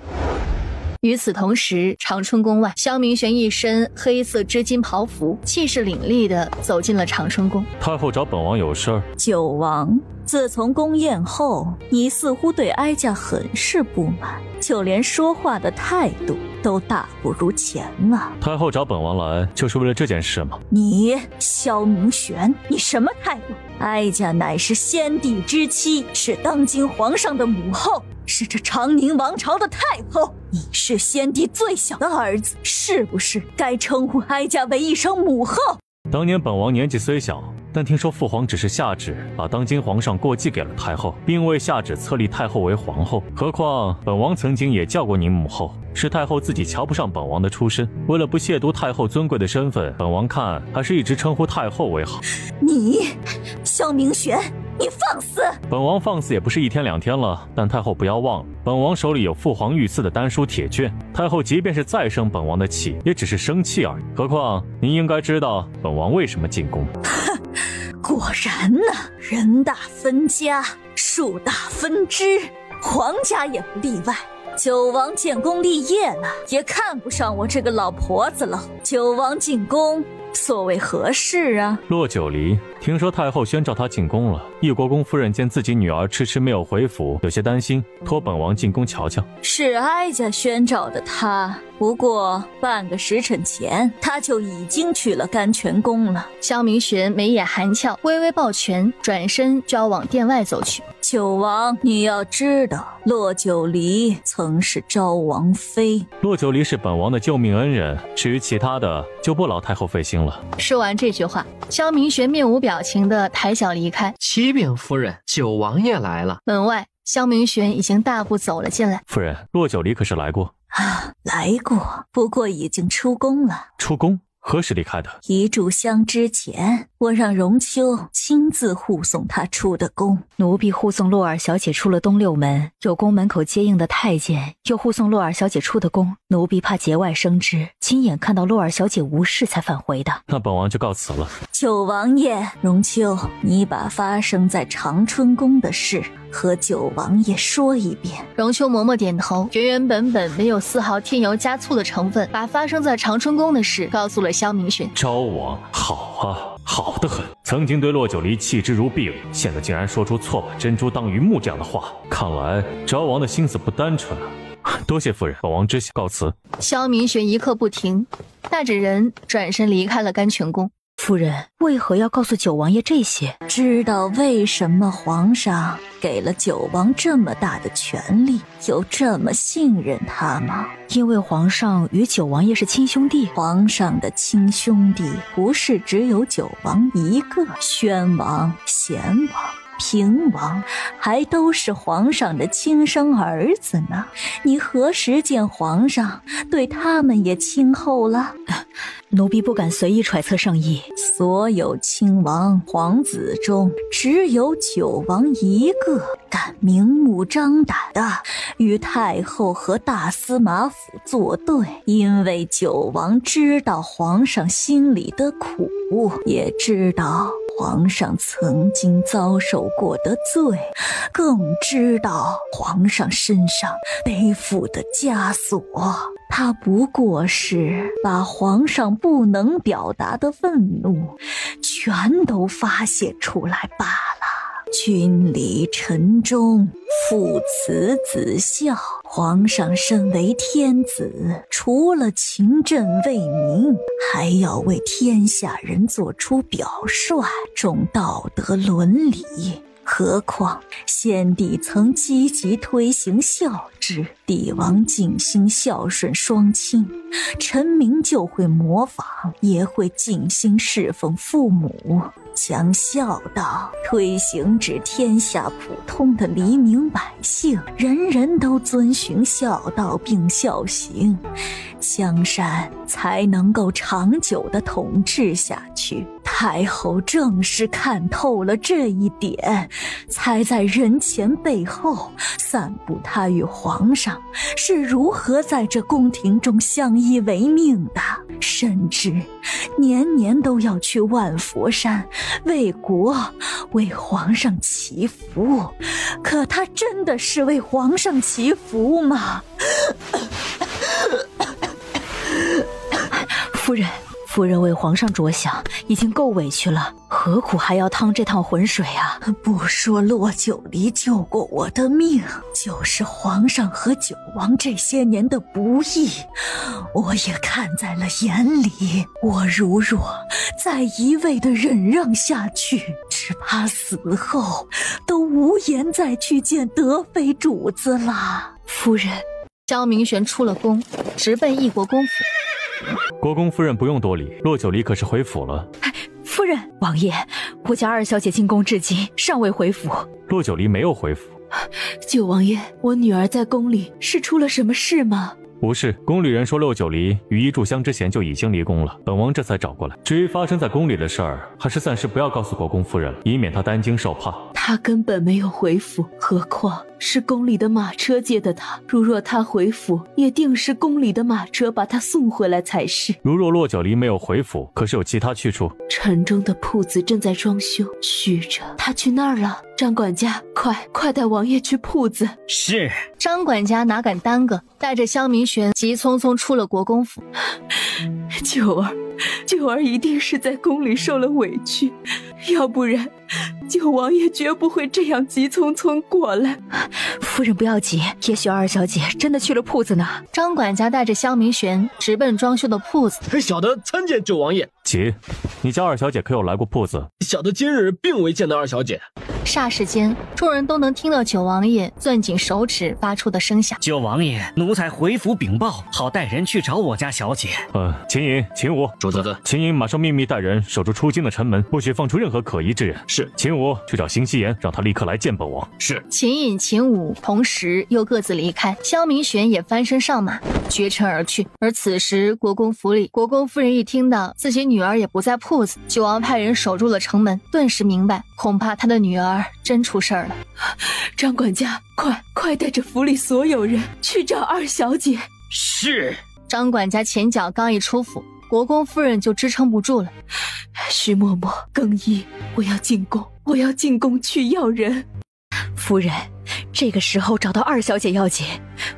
S1: 与此同时，长春宫外，萧明玄一身黑色织金袍服，气势凌厉地走进了长春宫。
S5: 太后找本王有事儿。
S3: 九王，自从宫宴后，你似乎对哀家很是不满，就连说话的态度都大不如前了。
S5: 太后找本王来，就是为了这件事吗？
S3: 你萧明玄，你什么态度？哀家乃是先帝之妻，是当今皇上的母后，是这长宁王朝的太后。你是先帝最小的儿子，是不是该称呼哀家为一声母后？
S5: 当年本王年纪虽小，但听说父皇只是下旨把当今皇上过继给了太后，并未下旨册立太后为皇后。何况本王曾经也叫过您母后，是太后自己瞧不上本王的出身，为了不亵渎太后尊贵的身份，本王看还是一直称呼太后为好。
S3: 你萧明玄，你放肆！
S5: 本王放肆也不是一天两天了，但太后不要忘了，本王手里有父皇御赐的丹书铁卷，太后即便是再生本王的气，也只是生气而已。何况您应该知道本王为什么进宫。
S3: 果然呢，人大分家，树大分支，皇家也不例外。九王建功立业了，也看不上我这个老婆子了。九王进宫，所谓何事啊？
S5: 洛九离，听说太后宣召他进宫了。义国公夫人见自己女儿迟迟没有回府，有些担心，托本王进宫瞧瞧。
S3: 是哀家宣召的他，不过半个时辰前，他就已经去了甘泉宫了。
S1: 萧明玄眉眼含笑，微微抱拳，转身就要往殿外走去。
S3: 九王，你要知道，洛九离曾是昭王妃。
S5: 洛九离是本王的救命恩人，至于其他的，就不劳太后费心了。
S1: 说完这句话，萧明玄面无表情地抬脚离开。
S8: 启禀夫人，九王爷来了。
S1: 门外，萧明玄已经大步走了进来。
S5: 夫人，洛九离可是来过？
S3: 来过，不过已经出宫了。
S5: 出宫？何时离开的？
S3: 一炷香之前，我让荣秋亲自护送她出的宫。
S12: 奴婢护送洛尔小姐出了东六门，有宫门口接应的太监又护送洛尔小姐出的宫，奴婢怕节外生枝，亲眼看到洛尔小姐无事才返回的。
S5: 那本王就告辞了。
S3: 九王爷，荣秋，你把发生在长春宫的事和九王爷说一遍。
S1: 荣秋嬷嬷点头，原原本本没有丝毫添油加醋的成分，把发生在长春宫的事告诉了萧明玄。
S5: 昭王好啊，好得很。曾经对洛九离弃之如敝履，现在竟然说出错把珍珠当榆木这样的话，看来昭王的心思不单纯啊。多谢夫人，本王知晓，告辞。
S1: 萧明玄一刻不停，带着人转身离开了甘泉宫。
S12: 夫人为何要告诉九王爷这些？
S3: 知道为什么皇上给了九王这么大的权力，又这么信任他吗？
S12: 因为皇上与九王爷是亲兄弟。
S3: 皇上的亲兄弟不是只有九王一个，宣王、贤王、平王还都是皇上的亲生儿子呢。你何时见皇上对他们也亲厚了？
S12: 奴婢不敢随意揣测圣意。
S3: 所有亲王皇子中，只有九王一个敢明目张胆的与太后和大司马府作对，因为九王知道皇上心里的苦，也知道皇上曾经遭受过的罪，更知道皇上身上背负的枷锁。他不过是把皇上不能表达的愤怒全都发泄出来罢了。君礼臣忠，父慈子孝，皇上身为天子，除了勤政为民，还要为天下人做出表率，重道德伦理。何况先帝曾积极推行孝制，帝王尽心孝顺双亲，臣民就会模仿，也会尽心侍奉父母，将孝道推行至天下普通的黎民百姓，人人都遵循孝道并孝行，江山才能够长久地统治下去。太后正是看透了这一点，才在人前背后散布她与皇上是如何在这宫廷中相依为命的，甚至年年都要去万佛山为国为皇上祈福。可她真的是为皇上祈福吗？
S12: 夫人为皇上着想已经够委屈了，何苦还要趟这趟浑水啊？
S3: 不说洛九离救过我的命，就是皇上和九王这些年的不义，我也看在了眼里。我如若再一味的忍让下去，只怕死后都无颜再去见德妃主子了。
S12: 夫人，
S1: 萧明玄出了宫，直奔义国公府。
S5: 国公夫人不用多礼，洛九离可是回府了。
S12: 夫人，王爷，我家二小姐进宫至今尚未回府。
S5: 洛九离没有回府。
S13: 九王爷，我女儿在宫里是出了什么事吗？
S5: 不是，宫里人说陆九离于一炷香之前就已经离宫了，本王这才找过来。至于发生在宫里的事儿，还是暂时不要告诉国公夫人了，以免她担惊受怕。
S3: 他根本没有回府，何况是宫里的马车接的他。如若他回府，也定是宫里的马车把他送回来才是。
S5: 如若骆九离没有回府，可是有其他去处？
S3: 城中的铺子正在装修，虚着。他去那儿了。张管家，快带王爷去铺子。
S10: 是。
S1: 张管家哪敢耽搁，带着萧明玄急匆匆出了国公府。
S3: 九儿一定是在宫里受了委屈，要不然九王爷绝不会这样急匆匆过来。
S12: 夫人不要急，也许二小姐真的去了铺子呢。
S1: 张管家带着萧明玄直奔装修的铺子。
S7: 小的参见九王爷。
S5: 姐，你家二小姐可有来过铺子？
S7: 小的今日并未见到二小姐。
S1: 霎时间，众人都能听到九王爷攥紧手指发出的声响。
S10: 九王爷，奴才回府禀报，好带人去找我家小姐。
S5: 秦颖、秦武，
S7: 主子。
S5: 秦颖马上秘密带人守住出京的城门，不许放出任何可疑之人。
S7: 是。
S5: 秦武去找邢希言，让他立刻来见本王。
S7: 是。
S1: 秦颖、秦武同时又各自离开，萧明玄也翻身上马，绝尘而去。而此时国公府里，国公夫人一听到自己女儿也不在铺子，九王派人守住了城门，顿时明白，恐怕他的女儿真出事儿了。
S3: 张管家，快带着府里所有人去找二小姐。
S10: 是。
S1: 张管家前脚刚一出府，国公夫人就支撑不住了。
S3: 徐嬷嬷，更衣，我要进宫去要人。
S12: 夫人，这个时候找到二小姐要紧。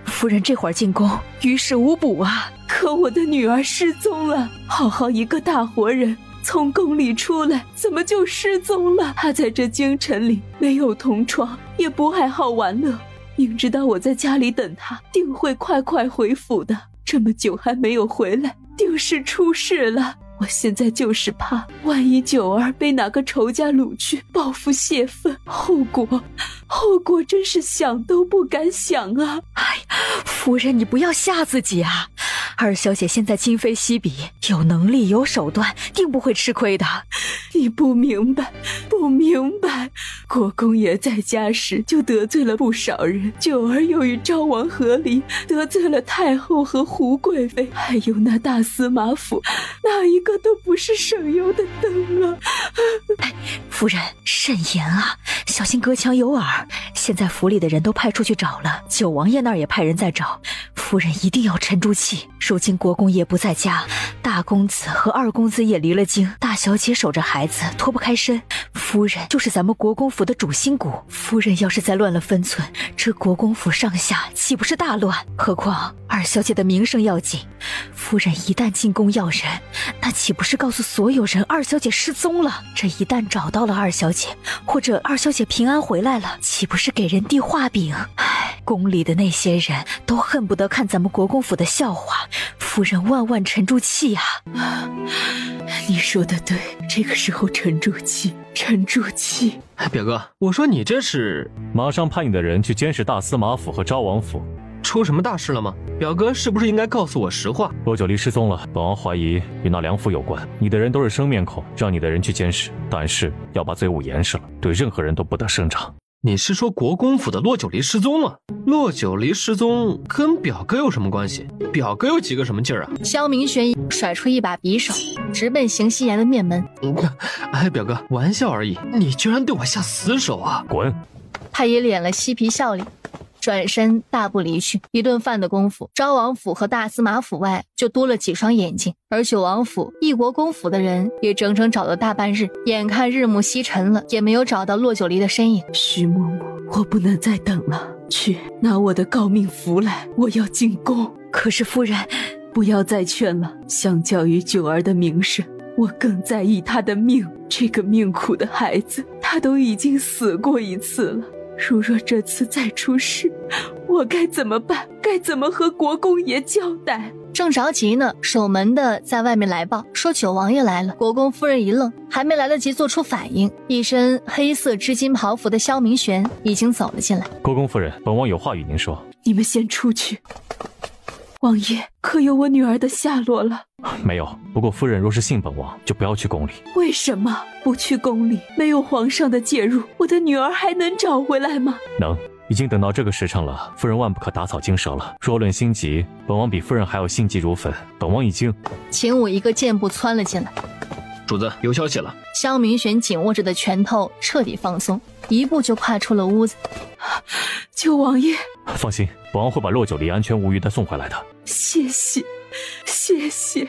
S12: 夫人这会儿进宫，于事无补啊。
S3: 可我的女儿失踪了，好好一个大活人，从宫里出来，怎么就失踪了？她在这京城里没有同床，也不爱好玩乐，明知道我在家里等她，定会快回府的。这么久还没有回来，定是出事了。我现在就是怕，万一九儿被哪个仇家掳去，报复泄愤，后果真是想都不敢想啊！
S12: 哎呀，夫人，你不要吓自己啊！二小姐现在今非昔比，有能力有手段，定不会吃亏的。
S3: 你不明白，国公爷在家时就得罪了不少人，九儿又与昭王和离，得罪了太后和胡贵妃，还有那大司马府，哪一个都不是省油的灯啊！
S12: 夫人慎言啊，小心隔墙有耳。现在府里的人都派出去找了，九王爷那儿也派人在找。夫人一定要沉住气，如今国公爷不在家，大公子和二公子也离了京，大小姐守着孩子脱不开身，夫人就是咱们国公府的主心骨。夫人要是再乱了分寸，这国公府上下岂不是大乱？何况二小姐的名声要紧，夫人一旦进宫要人，那岂不是告诉所有人二小姐失踪了？这一旦找到了二小姐，或者二小姐平安回来了，岂不是给人递画饼？唉，宫里的那些人都恨不得看咱们国公府的笑话。夫人万沉住气啊！
S3: 你说的对，这个时候沉住气。
S7: 表哥，我说你这是……
S5: 马上派你的人去监视大司马府和昭王府。
S7: 出什么大事了吗？表哥是不是应该告诉我实话？
S5: 骆九离失踪了，本王怀疑与那梁府有关。你的人都是生面孔，让你的人去监视，但是要把罪务严实了，对任何人都不得声张。
S7: 你是说国公府的骆九离失踪了？骆九离失踪跟表哥有什么关系？表哥有几个什么劲儿啊？
S1: 萧明玄甩出一把匕首，直奔邢希言的面门。
S7: 哎，表哥，玩笑而已，你居然对我下死手啊！
S5: 滚！
S1: 他也敛了嬉皮笑脸，转身大步离去。一顿饭的功夫，昭王府和大司马府外就多了几双眼睛，而九王府、一国公府的人也整整找了大半日，眼看日暮西沉了，也没有找到骆九离的身影。
S3: 徐嬷嬷，我不能再等了，去拿我的诰命符来，我要进宫。
S12: 可是夫人，
S3: 不要再劝了，相较于九儿的名声，我更在意她的命。这个命苦的孩子，他都已经死过一次了，如若这次再出事，我该怎么办？该怎么和国公爷交代？
S1: 正着急呢，守门的在外面来报说九王爷来了。国公夫人一愣，还没来得及做出反应，一身黑色织金袍服的萧明玄已经走了进来。
S5: 国公夫人，本王有话与您说。
S3: 你们先出去。王爷，可有我女儿的下落了？
S5: 没有，不过夫人若是信本王，就不要去宫里。
S3: 为什么不去宫里？没有皇上的介入，我的女儿还能找回来吗？
S5: 能。已经等到这个时辰了，夫人万不可打草惊蛇了。若论心急，本王比夫人还要心急如焚。本王已经……
S1: 秦武一个箭步窜了进来。
S7: 主子，有消息了。
S1: 萧明玄紧握着的拳头彻底放松，一步就跨出了屋子。
S3: 九王爷，
S5: 放心，本王会把洛九离安全无虞的送回来的。
S3: 谢谢，谢谢。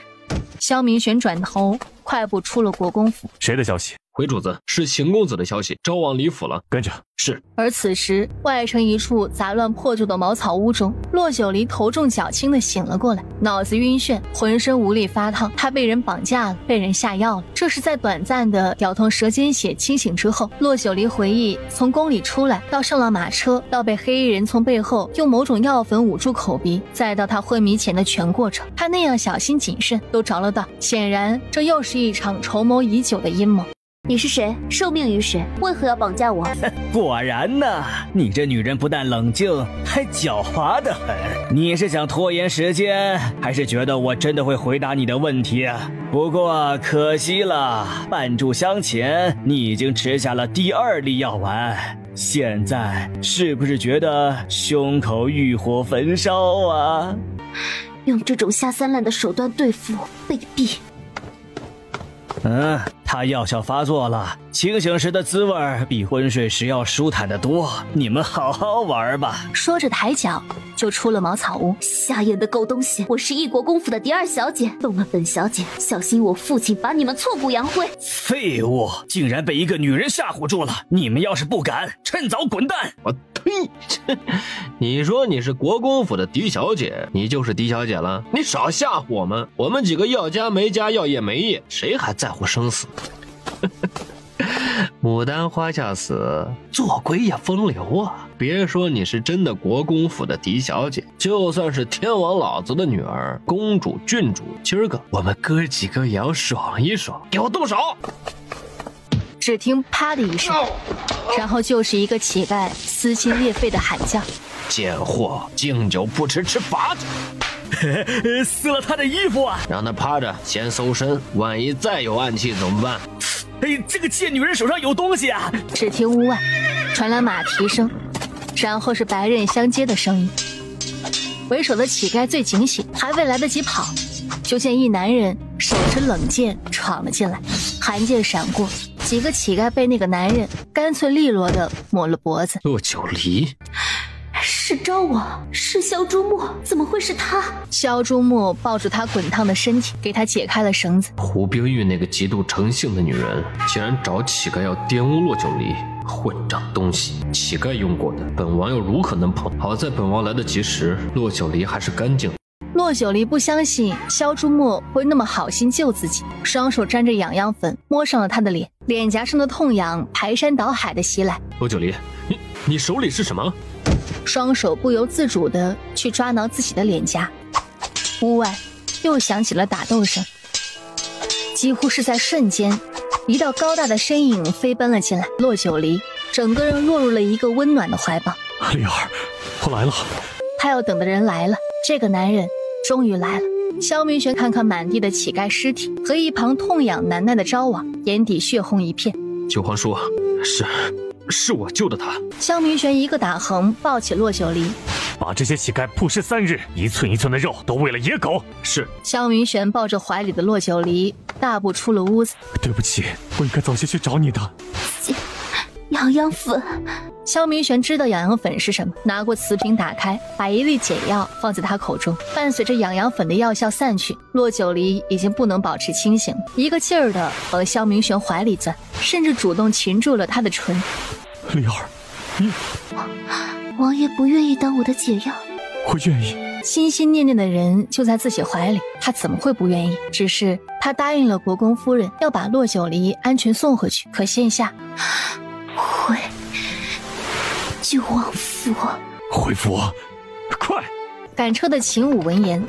S1: 萧明玄转头快步出了国公府。
S5: 谁的消息？
S7: 回主子，是邢公子的消息，昭王离府了。
S5: 跟着。
S7: 是。
S1: 而此时，外城一处杂乱破旧的茅草屋中，洛九离头重脚轻的醒了过来，脑子晕眩，浑身无力发烫。他被人绑架了，被人下药了。这是在短暂的咬痛舌尖血清醒之后，洛九离回忆从宫里出来，到上了马车，到被黑衣人从背后用某种药粉捂住口鼻，再到他昏迷前的全过程。他那样小心谨慎，都着了道。显然，这又是一场筹谋已久的阴谋。
S14: 你是谁？受命于谁？为何要绑架我？
S11: 果然呐，你这女人不但冷静，还狡猾得很。你是想拖延时间，还是觉得我真的会回答你的问题啊？不过可惜了，半炷香前你已经吃下了第2粒药丸，现在是不是觉得胸口欲火焚烧啊？
S14: 用这种下三滥的手段对付我，卑鄙！
S11: 他药效发作了，清醒时的滋味比昏睡时要舒坦得多。你们好好玩吧。
S1: 说着抬脚就出了茅草屋。
S14: 瞎眼的狗东西！我是一国公府的第2小姐，动了本小姐，小心我父亲把你们挫骨扬灰！
S11: 废物，竟然被一个女人吓唬住了！你们要是不敢，趁早滚蛋！
S7: 我呸！你说你是国公府的嫡小姐，你就是嫡小姐了？你少吓唬我们！我们几个要家没家，要业没业，谁还在乎生死？牡丹花下死，做鬼也风流啊！别说你是真的国公府的嫡小姐，就算是天王老子的女儿，公主、郡主，今儿个我们哥几个也要爽一爽！给我动手！
S1: 只听啪的一声，然后就是一个乞丐撕心裂肺的喊叫：“
S7: 贱货，敬酒不吃吃罚酒！”
S11: 撕了他的衣服啊！
S7: 让他趴着，先搜身，万一再有暗器怎么办？
S11: 这个贱女人手上有东西啊！
S1: 只听屋外传来马蹄声，然后是白刃相接的声音。为首的乞丐最警醒，还未来得及跑，就见一男人手持冷剑闯了进来，寒剑闪过，几个乞丐被那个男人干脆利落地抹了脖子。
S7: 洛九离。
S14: 是昭王，是萧朱墨，怎么会是他？
S1: 萧朱墨抱住他滚烫的身体，给他解开了绳子。
S7: 胡冰玉那个极度诚信的女人，竟然找乞丐要玷污洛九离，混账东西！乞丐用过的，本王又如何能碰？好在本王来得及时，洛九离还是干净。
S1: 洛九离不相信萧朱墨会那么好心救自己，双手沾着痒痒粉摸上了他的脸，脸颊上的痛痒排山倒海的袭来。
S7: 洛九离，你手里是什么？
S1: 双手不由自主地去抓挠自己的脸颊。屋外又响起了打斗声，几乎是在瞬间，一道高大的身影飞奔了进来。洛九离整个人落入了一个温暖的怀抱。
S5: 丽儿，我来了。
S1: 他要等的人来了，这个男人终于来了。萧明玄看看满地的乞丐尸体和一旁痛痒难耐的昭王，眼底血红一片。
S7: 九皇叔，是我救的他。
S1: 萧明玄一个打横抱起洛九离，
S5: 把这些乞丐曝尸3日，一寸一寸的肉都喂了野狗。
S7: 是。
S1: 萧明玄抱着怀里的洛九离，大步出了屋子。
S5: 对不起，我应该早些去找你的。
S14: 痒痒粉。
S1: 萧明玄知道痒痒粉是什么，拿过瓷瓶打开，把一粒解药放在他口中。伴随着痒痒粉的药效散去，洛九离已经不能保持清醒，一个劲儿的往萧明玄怀里钻，甚至主动擒住了他的唇。
S5: 丽儿，你
S14: 王爷不愿意当我的解药？
S5: 我愿意。
S1: 心心念念的人就在自己怀里，他怎么会不愿意？只是他答应了国公夫人要把洛九离安全送回去，可现下
S14: 回九王府。
S5: 回府，快！
S1: 赶车的秦武闻言，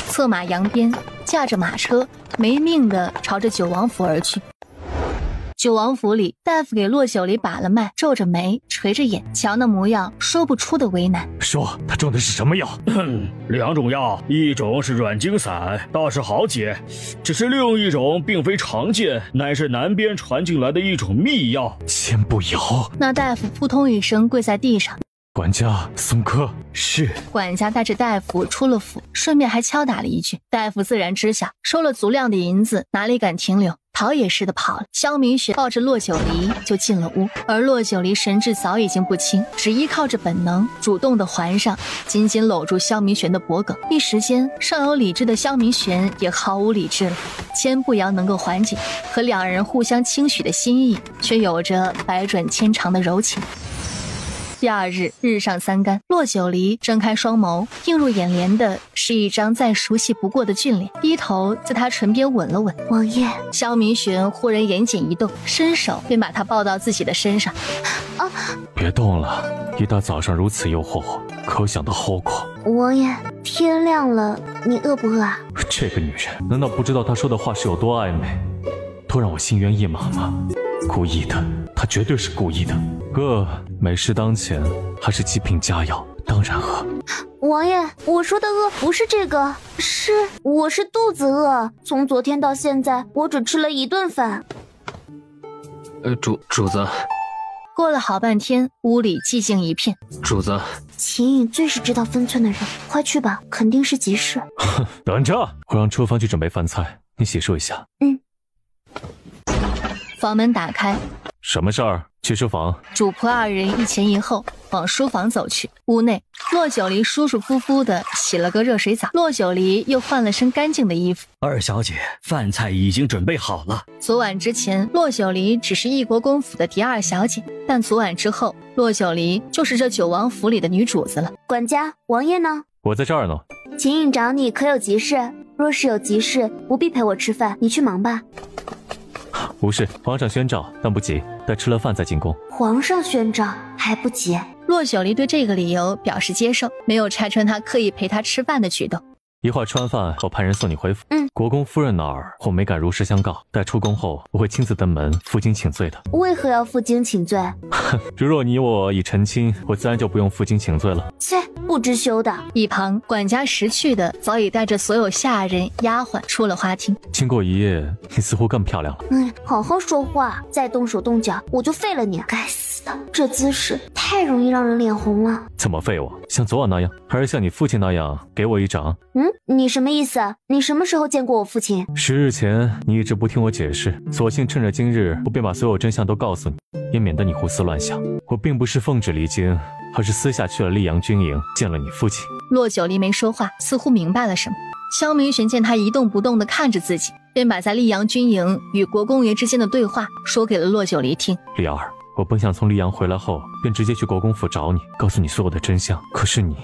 S1: 策马扬鞭，驾着马车没命地朝着九王府而去。九王府里，大夫给洛九离把了脉，皱着眉，垂着眼，瞧那模样，说不出的为难。
S5: 说他中的是什么药
S11: ？2种药，一种是软筋散，倒是好解，只是另一种并非常见，乃是南边传进来的一种秘药。
S5: 先不摇。
S1: 那大夫扑通一声跪在地上。
S5: 管家送客。
S6: 是。
S1: 管家带着大夫出了府，顺便还敲打了一句。大夫自然知晓，收了足量的银子，哪里敢停留，逃也似的跑了。萧明雪抱着骆九离就进了屋，而骆九离神志早已经不清，只依靠着本能，主动的环上，紧紧搂住萧明玄的脖颈。一时间，尚有理智的萧明玄也毫无理智了。千步摇能够缓解，可两人互相轻许的心意，却有着百转千长的柔情。第二日，日上三竿，骆九离睁开双眸，映入眼帘的是一张再熟悉不过的俊脸，低头在他唇边吻了吻。
S14: 王爷，
S1: 萧明玄忽然眼睑一动，伸手便把他抱到自己的身上。
S14: 啊！
S5: 别动了，一大早上如此诱惑我，可想的后果。
S14: 王爷，天亮了，你饿不饿啊？
S5: 这个女人难道不知道她说的话是有多暧昧，都让我心猿意马吗？故意的，她绝对是故意的。哥，美食当前，还是极品佳肴，当然饿。
S14: 王爷，我说的饿不是这个，我是肚子饿。从昨天到现在，我只吃了一顿饭。
S7: 主子。
S1: 过了好半天，屋里寂静一片。
S7: 主子，
S14: 秦颖最是知道分寸的人，快去吧，肯定是急事。
S5: 等着，我让厨房去准备饭菜，你洗漱一下。
S1: 房门打开，
S5: 什么事儿？去书房。
S1: 主仆二人一前一后往书房走去。屋内，骆九离舒舒服服的洗了个热水澡，骆九离又换了身干净的衣服。
S6: 二小姐，饭菜已经准备好了。
S1: 昨晚之前，骆九离只是一国公府的第二小姐，但昨晚之后，骆九离就是这九王府里的女主子了。
S14: 管家，王爷呢？
S5: 我在这儿呢。
S14: 秦颖找你，可有急事？若是有急事，不必陪我吃饭，你去忙吧。
S5: 无事，皇上宣诏，但不急，待吃了饭再进宫。
S14: 皇上宣诏还不急？
S1: 骆九离对这个理由表示接受，没有拆穿他刻意陪他吃饭的举动。
S5: 一会儿吃完饭，我派人送你回府。国公夫人那儿我没敢如实相告，待出宫后，我会亲自登门负荆请罪的。
S14: 为何要负荆请罪？
S5: 如若你我已成亲，我自然就不用负荆请罪了。
S14: 切，不知羞的！
S1: 一旁管家识趣的早已带着所有下人丫鬟出了花厅。
S5: 经过一夜，你似乎更漂亮了。
S14: 好好说话，再动手动脚，我就废了你！该死的，这姿势太容易让人脸红了。
S5: 怎么废我？像昨晚那样，还是像你父亲那样给我一掌？
S14: 你什么意思？你什么时候见过我父亲
S5: ？10日前，你一直不听我解释，索性趁着今日，我便把所有真相都告诉你，也免得你胡思乱想。我并不是奉旨离京，而是私下去了溧阳军营，见了你父亲。
S1: 骆九离没说话，似乎明白了什么。萧明玄见他一动不动地看着自己，便把在溧阳军营与国公爷之间的对话说给了骆九离听。
S5: 李儿，我本想从溧阳回来后，便直接去国公府找你，告诉你所有的真相。可是你，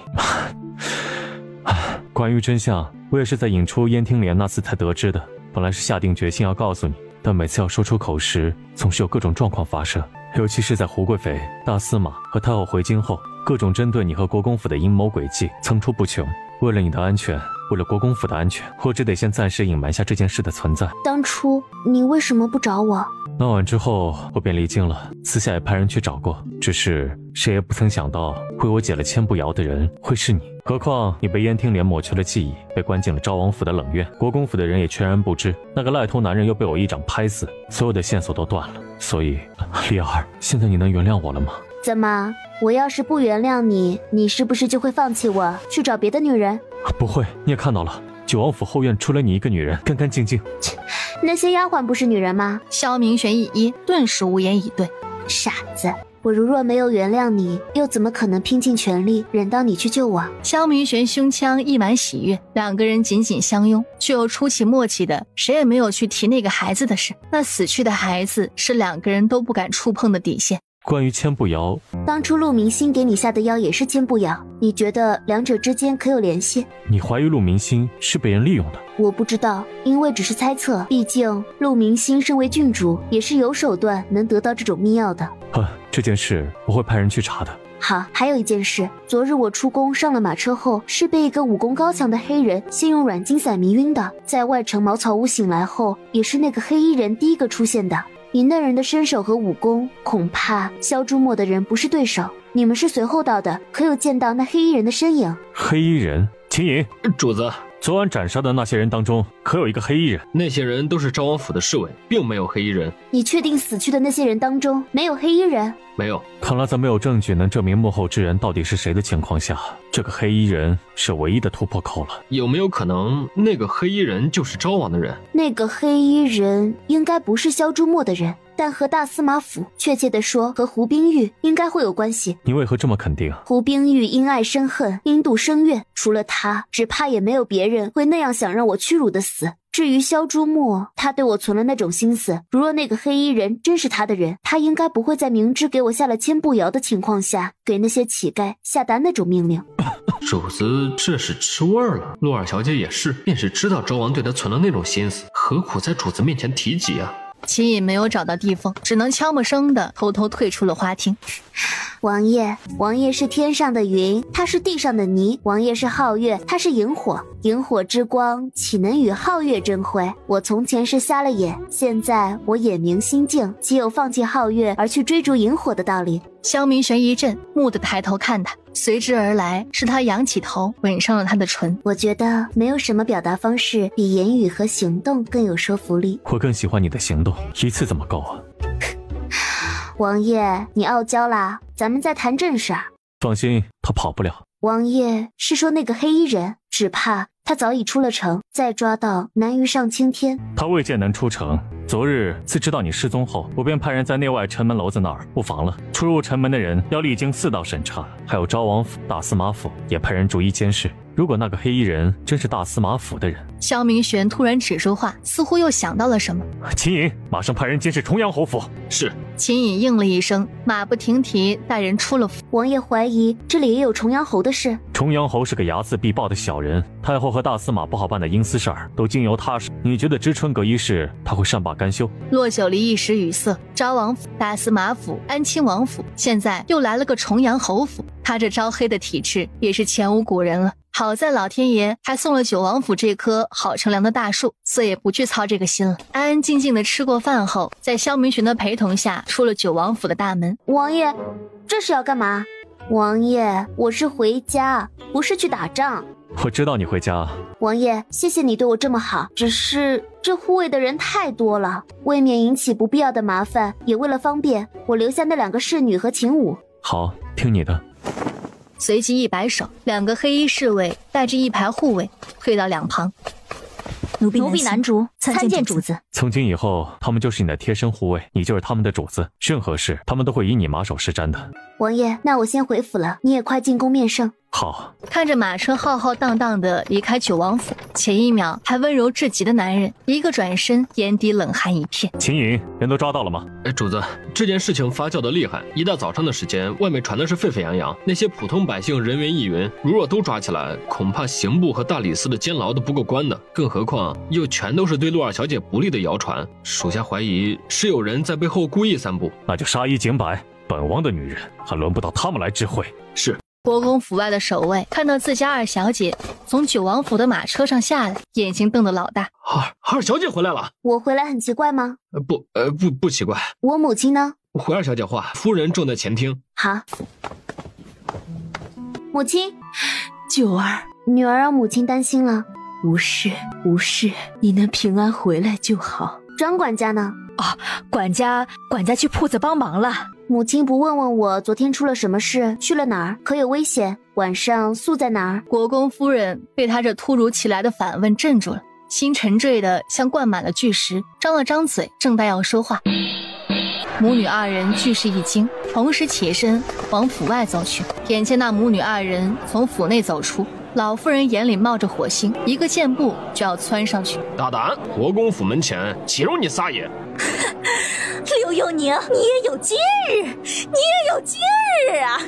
S5: 关于真相，我也是在引出燕听莲那次才得知的。本来是下定决心要告诉你，但每次要说出口时，总是有各种状况发生。尤其是在胡贵妃、大司马和太后回京后，各种针对你和国公府的阴谋诡计层出不穷。为了你的安全，为了国公府的安全，我只得先暂时隐瞒下这件事的存在。
S14: 当初你为什么不找我？
S5: 那晚之后，我便离京了，私下也派人去找过，只是谁也不曾想到，为我解了千步谣的人会是你。何况你被燕听莲抹去了记忆，被关进了昭王府的冷院，国公府的人也全然不知。那个赖头男人又被我一掌拍死，所有的线索都断了。所以，丽儿，现在你能原谅我了吗？
S14: 怎么，我要是不原谅你，你是不是就会放弃我，去找别的女人？
S5: 不会，你也看到了，九王府后院除了你一个女人，干干净净。
S14: 那些丫鬟不是女人吗？
S1: 萧明玄一噎，顿时无言以对。
S14: 傻子，我如若没有原谅你，又怎么可能拼尽全力忍到你去救我？
S1: 萧明玄胸腔溢满喜悦，两个人紧紧相拥，却又出其默契的谁也没有去提那个孩子的事。那死去的孩子是两个人都不敢触碰的底线。
S5: 关于千步谣，
S14: 当初陆明星给你下的药也是千步谣，你觉得两者之间可有联系？
S5: 你怀疑陆明星是被人利用的？
S14: 我不知道，因为只是猜测，毕竟陆明星身为郡主，也是有手段能得到这种秘药的。
S5: 这件事我会派人去查的。
S14: 好，还有一件事，昨日我出宫上了马车后，是被一个武功高强的黑人先用软金散迷晕的，在外城茅草屋醒来后，也是那个黑衣人第一个出现的。你那人的身手和武功，恐怕萧朱墨的人不是对手。你们是随后到的，可有见到那黑衣人的身影？
S5: 黑衣人？秦颖，
S7: 主子，
S5: 昨晚斩杀的那些人当中，可有一个黑衣人。
S7: 那些人都是昭王府的侍卫，并没有黑衣人。
S14: 你确定死去的那些人当中没有黑衣人？
S7: 没有。
S5: 看来在没有证据能证明幕后之人到底是谁的情况下，这个黑衣人是唯一的突破口了。
S7: 有没有可能那个黑衣人就是昭王的人？
S14: 那个黑衣人应该不是萧朱墨的人，但和大司马府，确切的说和胡冰玉应该会有关系。
S5: 你为何这么肯定？
S14: 胡冰玉因爱生恨，因妒生怨，除了他，只怕也没有别人会那样想让我屈辱的死。至于萧朱墨，他对我存了那种心思，如若那个黑衣人真是他的人，他应该不会在明知给我下了千步谣的情况下，给那些乞丐下达那种命令。
S7: 主子这是吃味儿了。陆二小姐也是，便是知道周王对她存了那种心思，何苦在主子面前提及啊？
S1: 秦隐没有找到地缝，只能悄没声的偷偷退出了花厅。
S14: 王爷，王爷是天上的云，他是地上的泥；王爷是皓月，他是萤火，萤火之光岂能与皓月争辉？我从前是瞎了眼，现在我眼明心净，岂有放弃皓月而去追逐萤火的道理？
S1: 萧明玄一震，蓦地抬头看他，随之而来是他仰起头，吻上了他的唇。
S14: 我觉得没有什么表达方式比言语和行动更有说服力。
S5: 我更喜欢你的行动，一次怎么够啊？
S14: 王爷，你傲娇啦，咱们再谈正事儿。
S5: 放心，他跑不了。
S14: 王爷是说那个黑衣人，只怕他早已出了城，再抓到难于上青天。
S5: 他未见能出城。昨日自知道你失踪后，我便派人在内外城门楼子那儿布防了。出入城门的人要历经4道审查，还有昭王府、大司马府也派人逐一监视。如果那个黑衣人真是大司马府的人……
S1: 萧明玄突然止住话，似乎又想到了什么。
S5: 秦隐，马上派人监视重阳侯府。
S7: 是。
S1: 秦隐应了一声，马不停蹄带人出了府。
S14: 王爷怀疑这里也有重阳侯的事。
S5: 重阳侯是个睚眦必报的小人，太后和大司马不好办的阴私事儿都经由他手。你觉得知春阁一事他会善罢甘休？
S1: 洛九离一时语塞，昭王府、大司马府、安亲王府，现在又来了个重阳侯府，他这招黑的体质也是前无古人了。好在老天爷还送了九王府这棵好乘凉的大树，所以不去操这个心了。安安静静的吃过饭后，在萧明玄的陪同下出了九王府的大门。
S14: 王爷，这是要干嘛？王爷，我是回家，不是去打仗。
S5: 我知道你回家。
S14: 王爷，谢谢你对我这么好，只是这护卫的人太多了，未免引起不必要的麻烦，也为了方便，我留下那2个侍女和秦武。
S5: 好，听你的。
S1: 随即一摆手，2个黑衣侍卫带着1排护卫退到两旁。
S9: 奴婢男主参见主子。
S5: 从今以后，他们就是你的贴身护卫，你就是他们的主子，任何事他们都会以你马首是瞻的。
S14: 王爷，那我先回府了，你也快进宫面圣。
S5: 好。
S1: 看着马车浩浩荡荡的离开九王府，前一秒还温柔至极的男人，一个转身，眼底冷汗一片。
S5: 秦隐，人都抓到了吗？
S7: 主子，这件事情发酵的厉害，一大早上的时间，外面传的是沸沸扬扬，那些普通百姓人云亦云，如若都抓起来，恐怕刑部和大理寺的监牢都不够关的，更何况又全都是对陆二小姐不利的谣传，属下怀疑是有人在背后故意散布。
S5: 那就杀一儆百，本王的女人还轮不到他们来知会。
S7: 是。
S1: 国公府外的守卫看到自家二小姐从九王府的马车上下来，眼睛瞪得老大。
S7: 二小姐回来了。
S14: 我回来很奇怪吗？
S7: 不奇怪。
S14: 我母亲呢？
S7: 回二小姐话，夫人正在前厅。
S14: 好。母亲，
S3: 九儿，
S14: 女儿让母亲担心了。
S3: 无事，你能平安回来就好。
S14: 张管家呢？
S12: 管家去铺子帮忙了。
S14: 母亲不问问我昨天出了什么事，去了哪儿，可有危险？晚上宿在哪儿？
S1: 国公夫人被他这突如其来的反问镇住了，心沉坠的像灌满了巨石，张了张嘴，正待要说话。母女2人俱是一惊，同时起身往府外走去。眼见那母女2人从府内走出，老夫人眼里冒着火星，一个箭步就要窜上去。
S7: 大胆！国公府门前，岂容你撒野！
S9: 刘幼宁，你也有今日啊！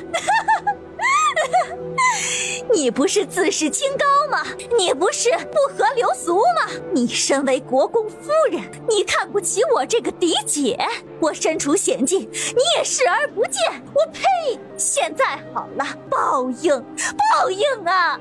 S9: 你不是自视清高吗？你不是不合流俗吗？你身为国公夫人，你看不起我这个嫡姐，我身处险境，你也视而不见，我呸！现在好了，报应啊！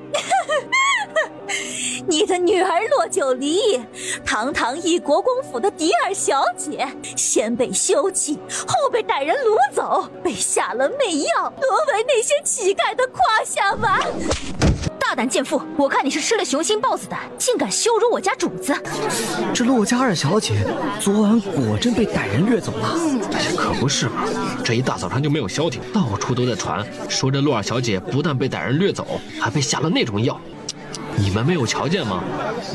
S9: 你的女儿骆九离，堂堂一国公府的嫡儿小姐，先被休弃，后被歹人掳走，被下了媚药，沦为那些乞丐的胯下玩。
S12: 大胆贱妇，我看你是吃了雄心豹子胆，竟敢羞辱我家主子！
S6: 这骆家二小姐昨晚果真被歹人掠走了。
S7: 可不是嘛，这一大早上就没有消停，到处都在传说这骆二小姐不但被歹人掠走，还被下了那种药。你们没有瞧见吗？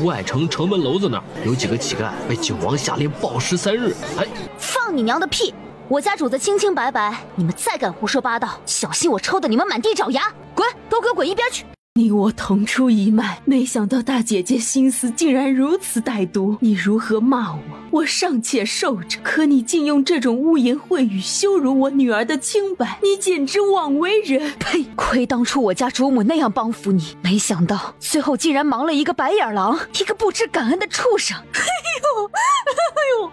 S7: 外城城门楼子那儿有几个乞丐被九王下令暴尸3日。哎，
S12: 放你娘的屁！我家主子清清白白，你们再敢胡说八道，小心我抽得你们满地找牙！滚，都给我滚一边去！
S3: 你我同出一脉，没想到大姐姐心思竟然如此歹毒。你如何骂我尚且受着，可你竟用这种污言秽语羞辱我女儿的清白，你简直枉为人！
S12: 呸！亏当初我家主母那样帮扶你，没想到最后竟然忙了一个白眼狼，一个不知感恩的畜生！
S3: 哎呦，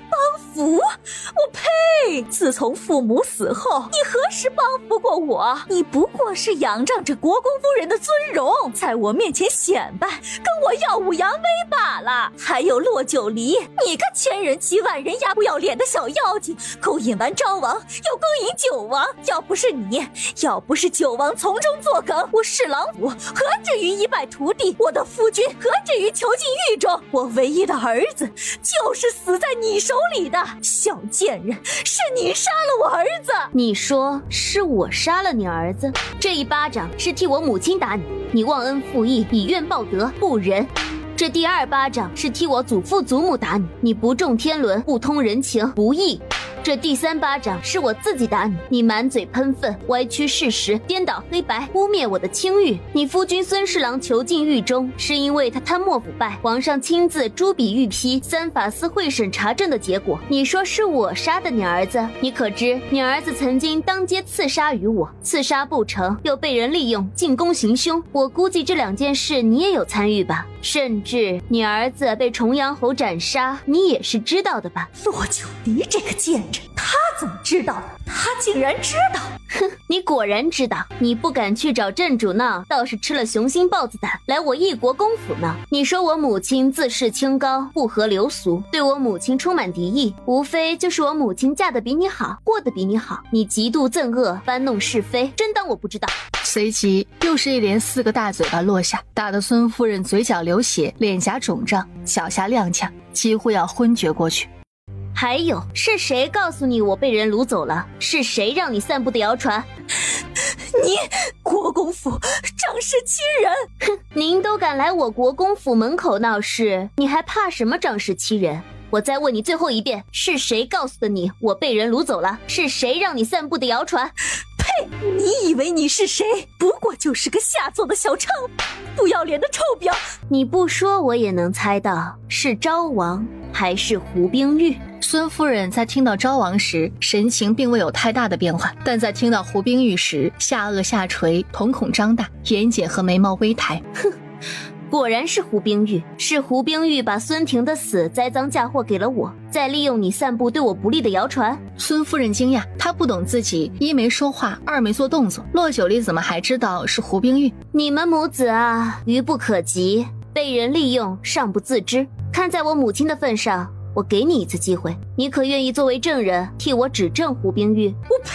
S3: 帮扶？我呸！自从父母死后，你何时帮扶过我？你不过是仰仗着国公夫人的尊荣，在我面前显摆，跟我耀武扬威罢了。还有骆九离，你个千人欺万人压不要脸的小妖精，勾引完昭王又勾引九王，要不是你，要不是九王从中作梗，我侍郎府何至于一败涂地？我的夫君何至于囚禁狱中？我唯一的儿子就是死在你手里的，小贱人，是你杀了我儿子！
S4: 你说是我杀了你儿子？这一巴掌是替我母亲打你，你忘恩负义，以怨报德，不仁。这第2巴掌是替我祖父祖母打你，你不中天伦，不通人情，不义。这第3巴掌是我自己打你，你满嘴喷粪，歪曲事实，颠倒黑白，污蔑我的清誉。你夫君孙侍郎囚禁狱中，是因为他贪墨腐败，皇上亲自朱笔御批，3法司会审查证的结果。你说是我杀的你儿子，你可知你儿子曾经当街刺杀于我，刺杀不成，又被人利用进宫行凶。我估计这2件事你也有参与吧？甚至你儿子被重阳侯斩杀，你也是知道的吧？
S3: 骆九离这个贱人，他怎么知道的？他竟然知道！
S4: 哼，你果然知道。你不敢去找镇主闹，倒是吃了雄心豹子胆，来我一国公府闹。你说我母亲自视清高，不合流俗，对我母亲充满敌意，无非就是我母亲嫁得比你好，过得比你好，你嫉妒憎恶，搬弄是非，真当我不知道？
S1: 随即又是一连4个大嘴巴落下，打得孙夫人嘴角流血，脸颊肿胀，脚下踉跄，几乎要昏厥过去。
S4: 还有，是谁告诉你我被人掳走了？是谁让你散布的谣传？
S3: 你国公府仗势欺人！
S4: 哼，您都敢来我国公府门口闹事，你还怕什么仗势欺人？我再问你最后一遍，是谁告诉的你我被人掳走了？是谁让你散布的谣传？
S3: 呸！你以为你是谁？不过就是个下作的小娼，不要脸的臭婊！
S4: 你不说我也能猜到，是昭王还是胡冰玉？
S1: 孙夫人在听到昭王时，神情并未有太大的变化，但在听到胡冰玉时，下颚下垂，瞳孔张大，眼睑和眉毛微抬。
S4: 哼，果然是胡冰玉，是胡冰玉把孙婷的死栽赃嫁祸给了我，再利用你散布对我不利的谣传。
S1: 孙夫人惊讶，她不懂自己1没说话，2没做动作，骆九离怎么还知道是胡冰玉？
S4: 你们母子啊，愚不可及，被人利用尚不自知。看在我母亲的份上，我给你一次机会，你可愿意作为证人替我指证胡冰玉？
S3: 我呸！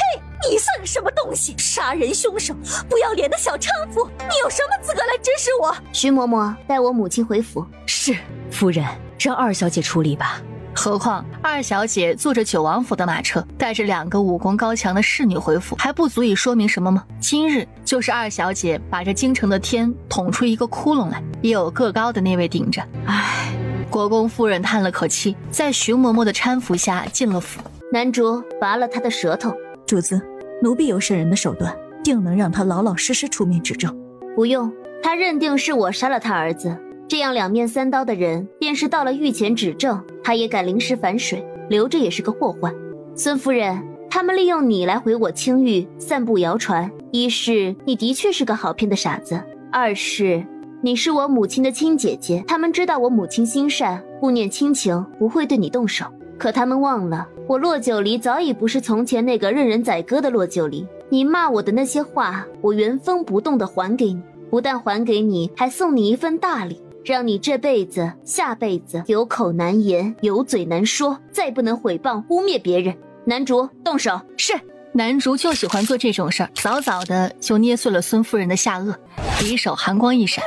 S3: 你算个什么东西？杀人凶手，不要脸的小娼妇！你有什么资格来指使我？
S4: 徐嬷嬷，带我母亲回府。
S12: 是，夫人，让2小姐处理吧。
S1: 何况2小姐坐着九王府的马车，带着2个武功高强的侍女回府，还不足以说明什么吗？今日就是2小姐把这京城的天捅出一个窟窿来，也有个高的那位顶着。唉，国公夫人叹了口气，在徐嬷嬷的搀扶下进了府。
S4: 男主拔了他的舌头。
S3: 主子，奴婢有审人的手段，定能让他老老实实出面指证。
S4: 不用，他认定是我杀了他儿子，这样2面3刀的人，便是到了御前指证，他也敢临时反水，留着也是个祸患。孙夫人，他们利用你来毁我清誉，散布谣传，一是你的确是个好骗的傻子，二是你是我母亲的亲姐姐，他们知道我母亲心善，顾念亲情，不会对你动手。可他们忘了，我骆九离早已不是从前那个任人宰割的骆九离。你骂我的那些话，我原封不动地还给你，不但还给你，还送你一份大礼，让你这辈子下辈子有口难言，有嘴难说，再不能毁谤污蔑别人。男主动手。
S12: 是。
S1: 男主就喜欢做这种事儿，早早的就捏碎了孙夫人的下颚，匕首寒光一闪，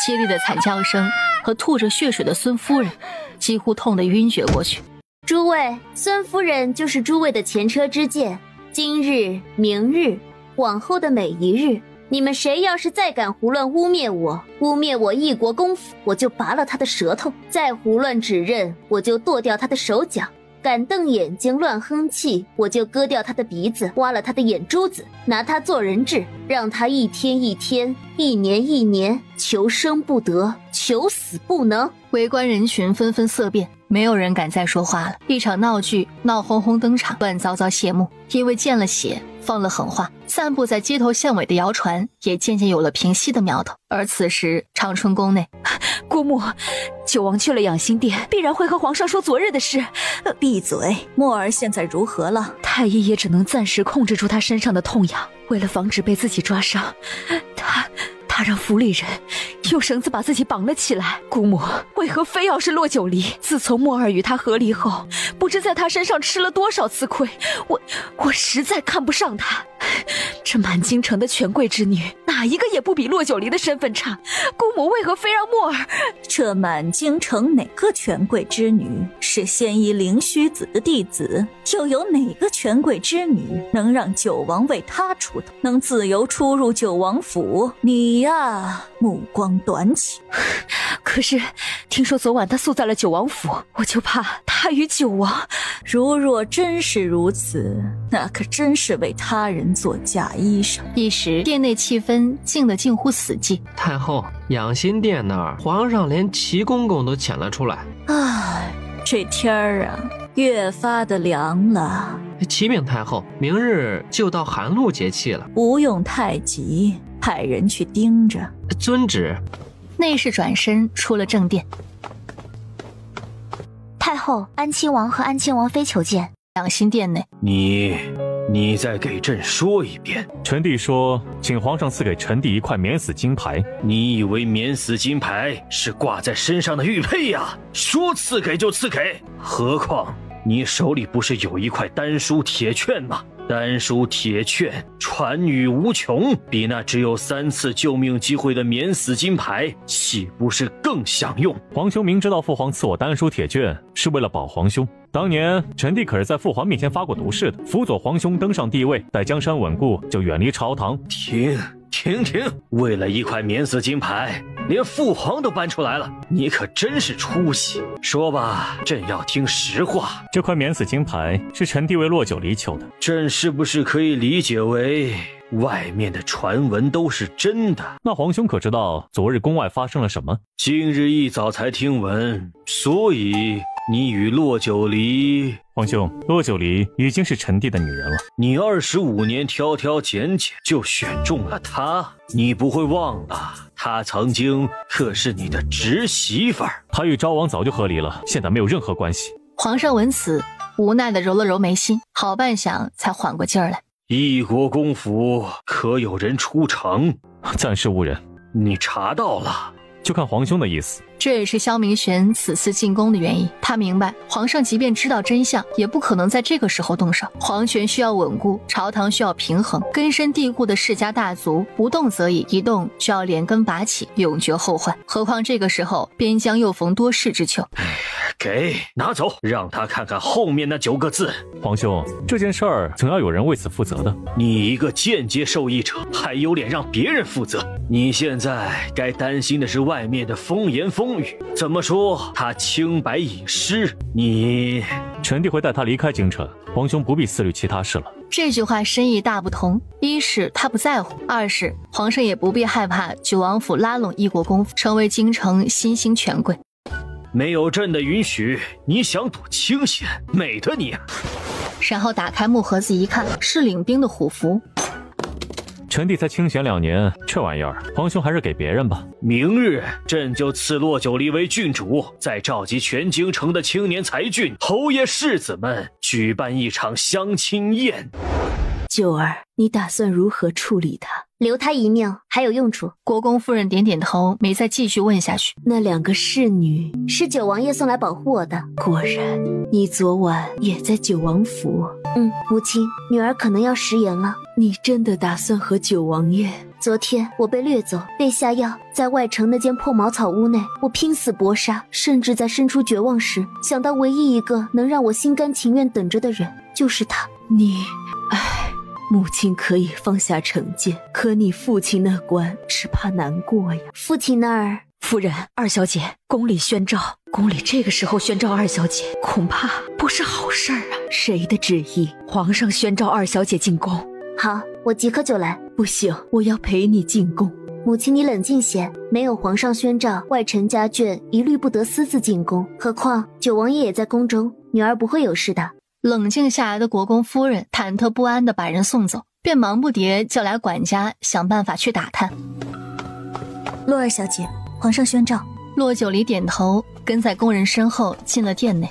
S1: 凄厉的惨叫声和吐着血水的孙夫人几乎痛得晕厥过去。
S14: 诸位，孙夫人就是诸位的前车之鉴，今日、明日、往后的每一日，你们谁要是再敢胡乱污蔑我一国公府，我就拔了他的舌头；再胡乱指认，我就剁掉他的手脚；敢瞪眼睛乱哼气，我就割掉他的鼻子，挖了他的眼珠子，拿他做人质，让他一天一天，一年一年，求生不得，求死不能。
S1: 围观人群纷纷色变，没有人敢再说话了。一场闹剧闹哄哄登场，乱糟糟谢幕。因为见了血，放了狠话，散布在街头巷尾的谣传也渐渐有了平息的苗头。而此时长春宫内，
S12: 姑母，九王去了养心殿，必然会和皇上说昨日的事。
S3: 闭嘴！墨儿现在如何了？
S12: 太医也只能暂时控制住他身上的痛痒，为了防止被自己抓伤，他让府里人用绳子把自己绑了起来。姑母，为何非要是骆九离？自从墨儿与他和离后，不知在他身上吃了多少次亏，我实在看不上他。这满京城的权贵之女，哪一个也不比骆九离的身份差。姑母为何非让墨儿？
S3: 这满京城哪个权贵之女是先医灵虚子的弟子？又有哪个权贵之女能让九王为她出头，能自由出入九王府？你呀，目光短浅。
S12: 可是听说昨晚他宿在了九王府，我就怕他与九王……
S3: 如若真是如此，那可真是为他人做假衣裳。
S1: 一时殿内气氛静得近乎死寂。
S8: 太后，养心殿那儿，皇上连齐公公都遣了出来。
S3: 唉，这天儿啊，越发的凉了。
S8: 启禀太后，明日就到寒露节气了，
S3: 不用太急，派人去盯着。
S8: 遵旨。
S1: 内侍转身出了正殿。
S9: 太后，安亲王和安亲王妃求见。
S1: 养心殿内，
S11: 你再给朕说一遍。
S5: 臣弟说，请皇上赐给臣弟一块免死金牌。
S11: 你以为免死金牌是挂在身上的玉佩呀？说赐给就赐给。何况你手里不是有一块丹书铁券吗？丹书铁券传语无穷，比那只有3次救命机会的免死金牌岂不是更享用？
S5: 皇兄明知道父皇赐我丹书铁券是为了保皇兄，当年臣弟可是在父皇面前发过毒誓的，辅佐皇兄登上帝位，待江山稳固就远离朝堂。
S11: 停！为了一块免死金牌，连父皇都搬出来了，你可真是出息。说吧，朕要听实话。
S5: 这块免死金牌是臣弟为骆九离求的，
S11: 朕是不是可以理解为外面的传闻都是真的？
S5: 那皇兄可知道昨日宫外发生了什么？
S11: 今日一早才听闻，所以你与骆九离……
S5: 皇兄，骆九离已经是臣弟的女人了。
S11: 你25年挑挑拣拣就选中了她，你不会忘了，她曾经可是你的侄媳妇儿。
S5: 她与昭王早就和离了，现在没有任何关系。
S1: 皇上闻此，无奈地揉了揉眉心，好半晌才缓过劲儿来。
S11: 一国公府可有人出城？
S5: 暂时无人。
S11: 你查到了？
S5: 就看皇兄的意思。
S1: 这也是萧明玄此次进宫的原因。他明白，皇上即便知道真相，也不可能在这个时候动手。皇权需要稳固，朝堂需要平衡，根深蒂固的世家大族不动则已，一动就要连根拔起，永绝后患。何况这个时候边疆又逢多事之秋。
S11: 拿走，让他看看后面那9个字。
S5: 皇兄，这件事儿总要有人为此负责的。
S11: 你一个间接受益者，还有脸让别人负责？你现在该担心的是外面的风言风语。怎么说他清白已失？
S5: 臣弟会带他离开京城，皇兄不必思虑其他事了。
S1: 这句话深意大不同，一是他不在乎，二是皇上也不必害怕九王府拉拢一国公府，成为京城新兴权贵。
S11: 没有朕的允许，你想躲清闲，美的你啊！
S1: 然后打开木盒子一看，是领兵的虎符。
S5: 臣弟才清闲2年，这玩意儿皇兄还是给别人吧。
S11: 明日朕就赐骆九离为郡主，再召集全京城的青年才俊、侯爷世子们，举办一场相亲宴。
S13: 九儿，你打算如何处理他？
S14: 留他一命还有用处。
S1: 国公夫人点点头，没再继续问下去。
S13: 那2个侍女
S14: 是九王爷送来保护我的。
S13: 果然，你昨晚也在九王府。
S14: 母亲，女儿可能要食言了。
S13: 你真的打算和九王爷？
S14: 昨天我被掠走，被下药，在外城那间破茅草屋内，我拼死搏杀，甚至在身处绝望时，想到唯一一个能让我心甘情愿等着的人，就是他。
S13: 母亲可以放下成见，可你父亲那关只怕难过呀。
S14: 父亲那儿，
S12: 夫人，二小姐，宫里宣召，宫里这个时候宣召二小姐，恐怕不是好事儿啊。
S13: 谁的旨意？
S12: 皇上宣召二小姐进宫。
S14: 好，我即刻就来。
S13: 不行，我要陪你进宫。
S14: 母亲，你冷静些，没有皇上宣召，外臣家眷一律不得私自进宫。何况九王爷也在宫中，女儿不会有事的。
S1: 冷静下来的国公夫人忐忑不安地把人送走，便忙不迭叫来管家，想办法去打探。
S3: 洛二小姐，皇上宣召。
S1: 洛九离点头，跟在宫人身后进了殿内。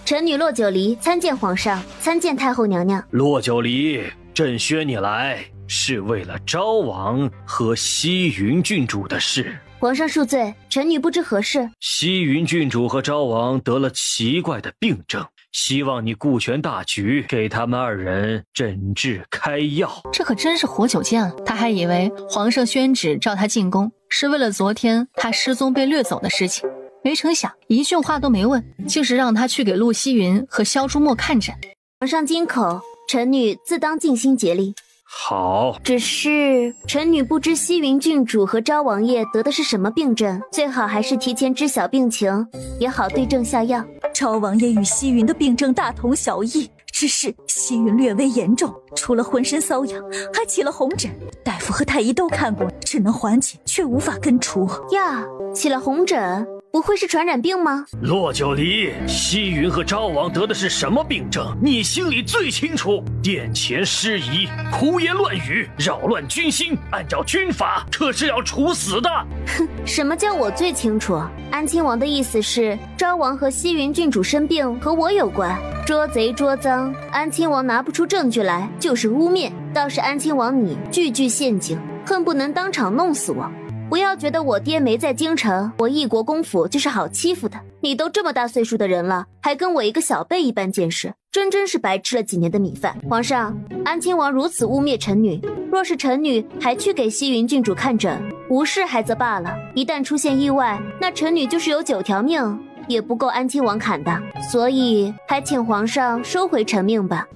S14: 臣女洛九离参见皇上，参见太后娘娘。
S6: 洛九离，朕宣你来是为了昭王和西云郡主的事。
S14: 皇上恕罪，臣女不知何事。
S6: 西云郡主和昭王得了奇怪的病症，希望你顾全大局，给他们2人诊治开药。
S1: 这可真是活久见了，他还以为皇上宣旨召他进宫是为了昨天他失踪被掠走的事情，没成想一句话都没问，就是让他去给陆希云和萧朱墨看诊。
S14: 皇上金口，臣女自当尽心竭力。
S6: 好，
S14: 只是臣女不知西云郡主和昭王爷得的是什么病症，最好还是提前知晓病情，也好对症下药。
S3: 昭王爷与西云的病症大同小异，只是西云略微严重，除了浑身瘙痒，还起了红疹。大夫和太医都看过，只能缓解，却无法根除。
S14: 呀，起了红疹，不会是传染病吗？
S6: 洛九离，西云和昭王得的是什么病症，你心里最清楚。殿前失仪，胡言乱语，扰乱军心，按照军法，这是要处死的。
S14: 哼，什么叫我最清楚？安亲王的意思是，昭王和西云郡主生病和我有关，捉贼捉赃，安亲王拿不出证据来，就是污蔑。倒是安亲王你句句陷阱，恨不能当场弄死我。不要觉得我爹没在京城，我一国公府就是好欺负的。你都这么大岁数的人了，还跟我一个小辈一般见识，真是白吃了几年的米饭。皇上，安亲王如此污蔑臣女，若是臣女还去给西云郡主看诊，无事还则罢了，一旦出现意外，那臣女就是有9条命也不够安亲王砍的。所以还请皇上收回臣命吧。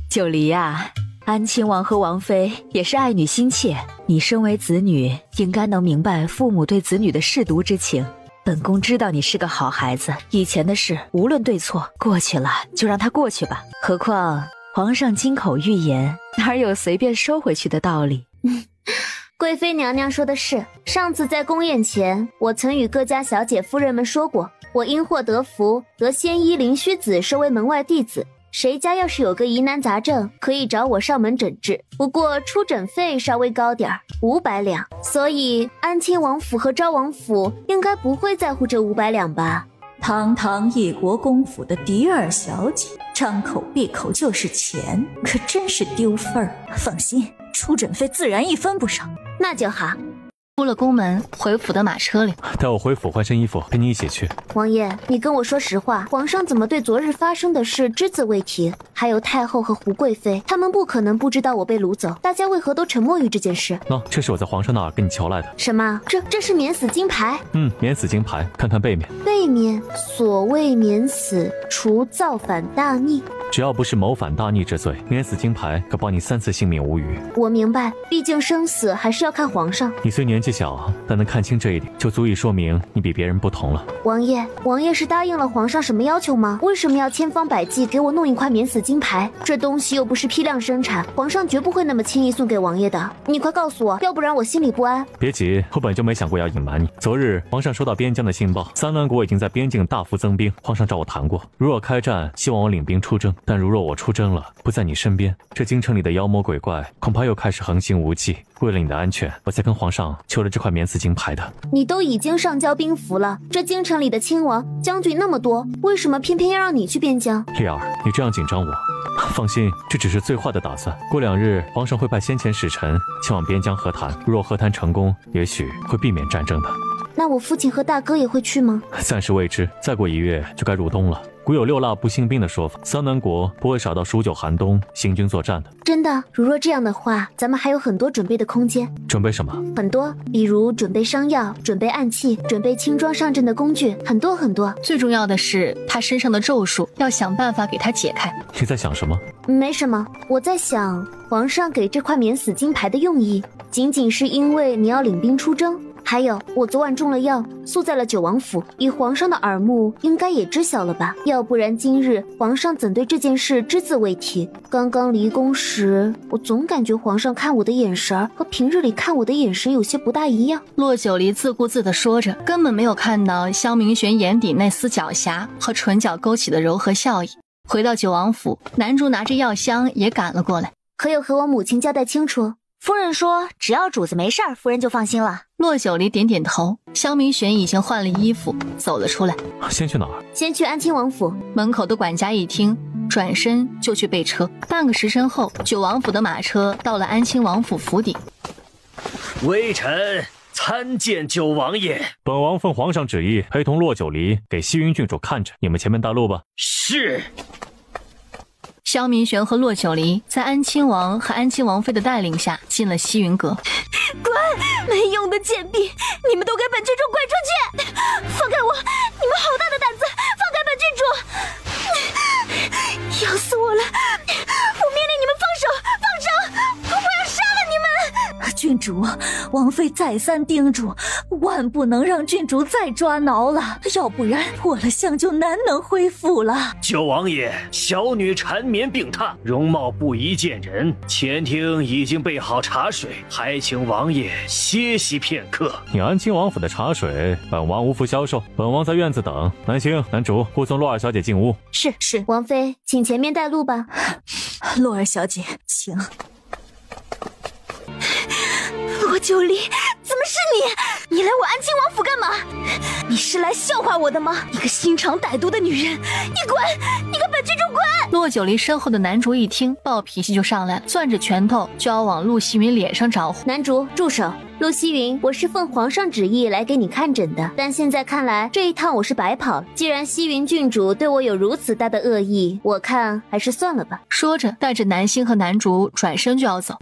S12: 九离呀，安亲王和王妃也是爱女心切，你身为子女，应该能明白父母对子女的舐犊之情。本宫知道你是个好孩子，以前的事无论对错，过去了就让它过去吧。何况皇上金口玉言，哪有随便收回去的道理？
S14: 贵妃娘娘说的是，上次在宫宴前，我曾与各家小姐夫人们说过，我因祸得福，得仙医灵虚子收为门外弟子。谁家要是有个疑难杂症，可以找我上门诊治，不过出诊费稍微高点，500两。所以安亲王府和昭王府应该不会在乎这500两吧？
S3: 堂堂一国公府的嫡儿小姐，张口闭口就是钱，可真是丢份儿。放心，出诊费自然1分不少。
S14: 那就好。
S1: 出了宫门，回府的马车里，
S5: 带我回府换身衣服，跟你一起去。
S14: 王爷，你跟我说实话，皇上怎么对昨日发生的事只字未提？还有太后和胡贵妃，他们不可能不知道我被掳走，大家为何都沉默于这件事？
S5: 这是我在皇上那儿给你求来的。
S14: 什么？这是免死金牌？
S5: 免死金牌，看看背面。
S14: 背面，所谓免死，除造反大逆。
S5: 只要不是谋反大逆之罪，免死金牌可保你3次性命无虞。
S14: 我明白，毕竟生死还是要看皇上。
S5: 你虽年纪小，但能看清这一点，就足以说明你比别人不同了。
S14: 王爷是答应了皇上什么要求吗？为什么要千方百计给我弄一块免死金牌？这东西又不是批量生产，皇上绝不会那么轻易送给王爷的。你快告诉我，要不然我心里不安。
S5: 别急，我本就没想过要隐瞒你。昨日皇上收到边疆的信报，三南国已经在边境大幅增兵，皇上找我谈过，如若开战，希望我领兵出征。但如若我出征了，不在你身边，这京城里的妖魔鬼怪恐怕又开始横行无忌。为了你的安全，我才跟皇上求了这块免死金牌的。
S14: 你都已经上交兵符了，这京城里的亲王将军那么多，为什么偏偏要让你去边疆？
S5: 丽儿，你这样紧张我。放心，这只是最坏的打算。过2日，皇上会派先遣使臣前往边疆和谈，若和谈成功，也许会避免战争的。
S14: 那我父亲和大哥也会去吗？
S5: 暂时未知，再过1月就该入冬了。古有6腊不兴兵的说法，桑南国不会少到数9寒冬行军作战的。
S14: 真的？如若这样的话，咱们还有很多准备的空间。
S5: 准备什么？
S14: 很多，比如准备伤药，准备暗器，准备轻装上阵的工具，很多很多。
S1: 最重要的是，他身上的咒术要想办法给他解开。
S5: 你在想什么？
S14: 没什么，我在想，皇上给这块免死金牌的用意，仅仅是因为你要领兵出征？还有，我昨晚中了药，宿在了九王府，以皇上的耳目，应该也知晓了吧？要不然今日皇上怎对这件事只字未提？刚刚离宫时，我总感觉皇上看我的眼神和平日里看我的眼神有些不大一样。
S1: 洛九离自顾自地说着，根本没有看到萧明玄眼底那丝狡黠和唇角勾起的柔和笑意。回到九王府，南竹拿着药箱也赶了过来。
S14: 可有和我母亲交代清楚？
S9: 夫人说，只要主子没事儿，夫人就放心了。
S1: 洛九离点点头。萧明玄已经换了衣服走了出来。
S5: 先去哪儿？
S14: 先去安亲王府。
S1: 门口的管家一听，转身就去备车。半个时辰后，九王府的马车到了安亲王府府邸。
S11: 微臣参见九王爷。
S5: 本王奉皇上旨意，陪同洛九离给西云郡主看着，你们前面带路吧。
S11: 是。
S1: 萧明玄和洛九离在安亲王和安亲王妃的带领下进了西云阁。
S9: 滚！没用的贱婢，你们都给本郡主滚出去！放开我！你们好大的胆子！放开本郡主！要死我了！我命令你们放手！放手！我要杀了你们！
S3: 郡主，王妃再三叮嘱，万不能让郡主再抓挠了，要不然破了相就难能恢复了。
S11: 九王爷，小女缠绵病榻，容貌不宜见人。前厅已经备好茶水，还请王爷歇息片刻。
S5: 你安亲王府的茶水，本王无福销售，本王在院子等。南星、南竹护送洛二小姐进屋。
S14: 是。王妃，请前面带路吧。
S3: 洛儿小姐，请。
S9: 洛九离，怎么是你？你来我安亲王府干嘛？你是来笑话我的吗？你个心肠歹毒的女人！你滚！你跟本郡主滚！
S1: 洛九离身后的南竹一听，暴脾气就上来了，攥着拳头就要往陆西云脸上招呼。
S14: 南竹，住手！陆西云，我是奉皇上旨意来给你看诊的，但现在看来这一趟我是白跑了。既然西云郡主对我有如此大的恶意，我看还是算了吧。
S1: 说着，带着南星和南竹转身就要走。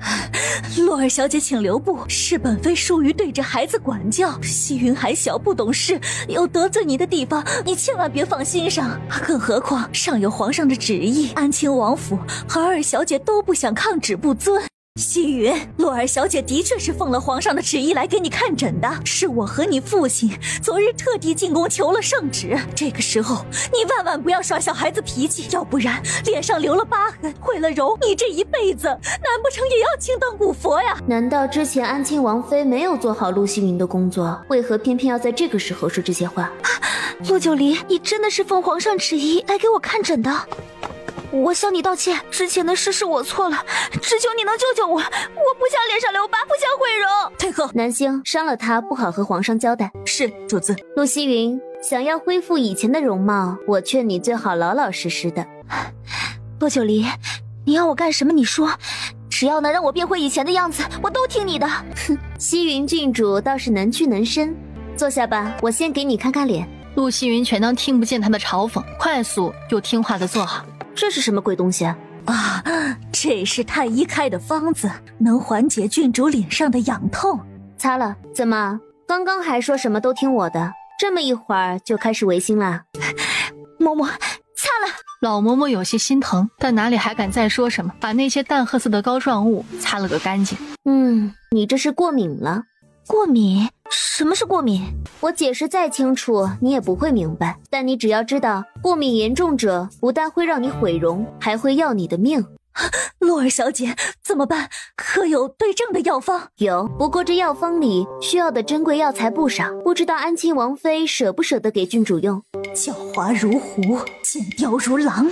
S3: 洛儿小姐，请留步，是本妃疏于对着孩子管教，西云还小不懂事，有得罪你的地方，你千万别放心上。更何况上有皇上的旨意，安亲王府和二小姐都不想抗旨不遵。西云，洛儿小姐的确是奉了皇上的旨意来给你看诊的，是我和你父亲昨日特地进宫求了圣旨。这个时候你万万不要耍小孩子脾气，要不然脸上留了疤痕，毁了容，你这一辈子难不成也要青灯古佛呀？
S14: 难道之前安亲王妃没有做好陆西云的工作，为何偏偏要在这个时候说这些话？
S9: 洛九离，你真的是奉皇上旨意来给我看诊的？我向你道歉，之前的事是我错了，只求你能救救我，我不想脸上留疤，不想毁容。
S3: 退后！
S14: 南星，伤了他不好和皇上交代。
S3: 是，主子。
S14: 陆西云，想要恢复以前的容貌，我劝你最好老老实实的。
S9: 洛九离，你要我干什么？你说，只要能让我变回以前的样子，我都听你的。
S14: 哼，西云郡主倒是能屈能伸，坐下吧，我先给你看看脸。
S1: 陆西云全当听不见他的嘲讽，快速又听话的坐好。
S14: 这是什么鬼东西啊？
S3: 这是太医开的方子，能缓解郡主脸上的痒痛。
S14: 擦了？怎么刚刚还说什么都听我的，这么一会儿就开始违心啦？
S9: 嬷嬷，擦了。
S1: 老嬷嬷有些心疼，但哪里还敢再说什么，把那些淡褐色的膏状物擦了个干净。
S14: 你这是过敏了。
S9: 过敏？什么是过敏？
S14: 我解释再清楚你也不会明白，但你只要知道，过敏严重者不但会让你毁容，还会要你的命。
S3: 洛儿小姐，怎么办？可有对症的药方？
S14: 有，不过这药方里需要的珍贵药材不少，不知道安亲王妃舍不舍得给郡主用。
S3: 狡猾如狐，奸刁如狼，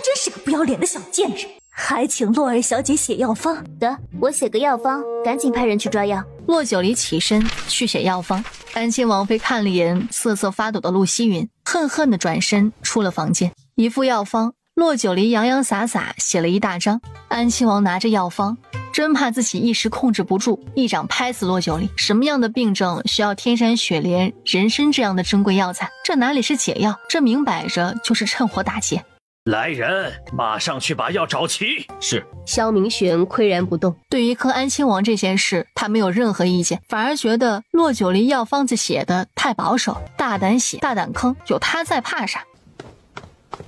S3: 真是个不要脸的小贱人，还请洛儿小姐写药方。
S14: 得，我写个药方，赶紧派人去抓药。
S1: 洛九离起身去写药方。安亲王妃看了眼瑟瑟发抖的陆希云，恨恨地转身出了房间。一副药方，洛九离洋洋洒洒写了一大张。安亲王拿着药方，真怕自己一时控制不住，一掌拍死洛九离。什么样的病症需要天山雪莲、人参这样的珍贵药材？这哪里是解药，这明摆着就是趁火打劫。
S11: 来人，马上去把药找齐。
S7: 是。
S15: 萧明玄岿然不动。
S1: 对于坑安亲王这件事，他没有任何意见，反而觉得洛九离药方子写的太保守，大胆写大胆坑，有他在怕啥？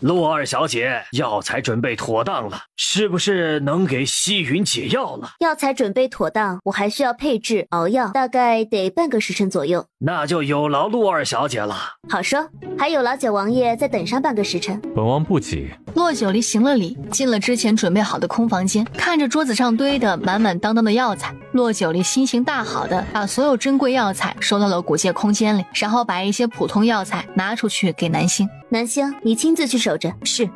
S11: 洛二小姐，药材准备妥当了，是不是能给西云解药了？
S14: 药材准备妥当，我还需要配制熬药，大概得半个时辰左右。
S11: 那就有劳洛二小姐了。
S14: 好说，还有劳九王爷再等上半个时辰。
S5: 本王不急。
S1: 洛九离行了礼，进了之前准备好的空房间，看着桌子上堆的满满当当的药材，洛九离心情大好的把所有珍贵药材收到了古界空间里，然后把一些普通药材拿出去给南星。
S14: 南星，你亲自去守着。
S3: 是。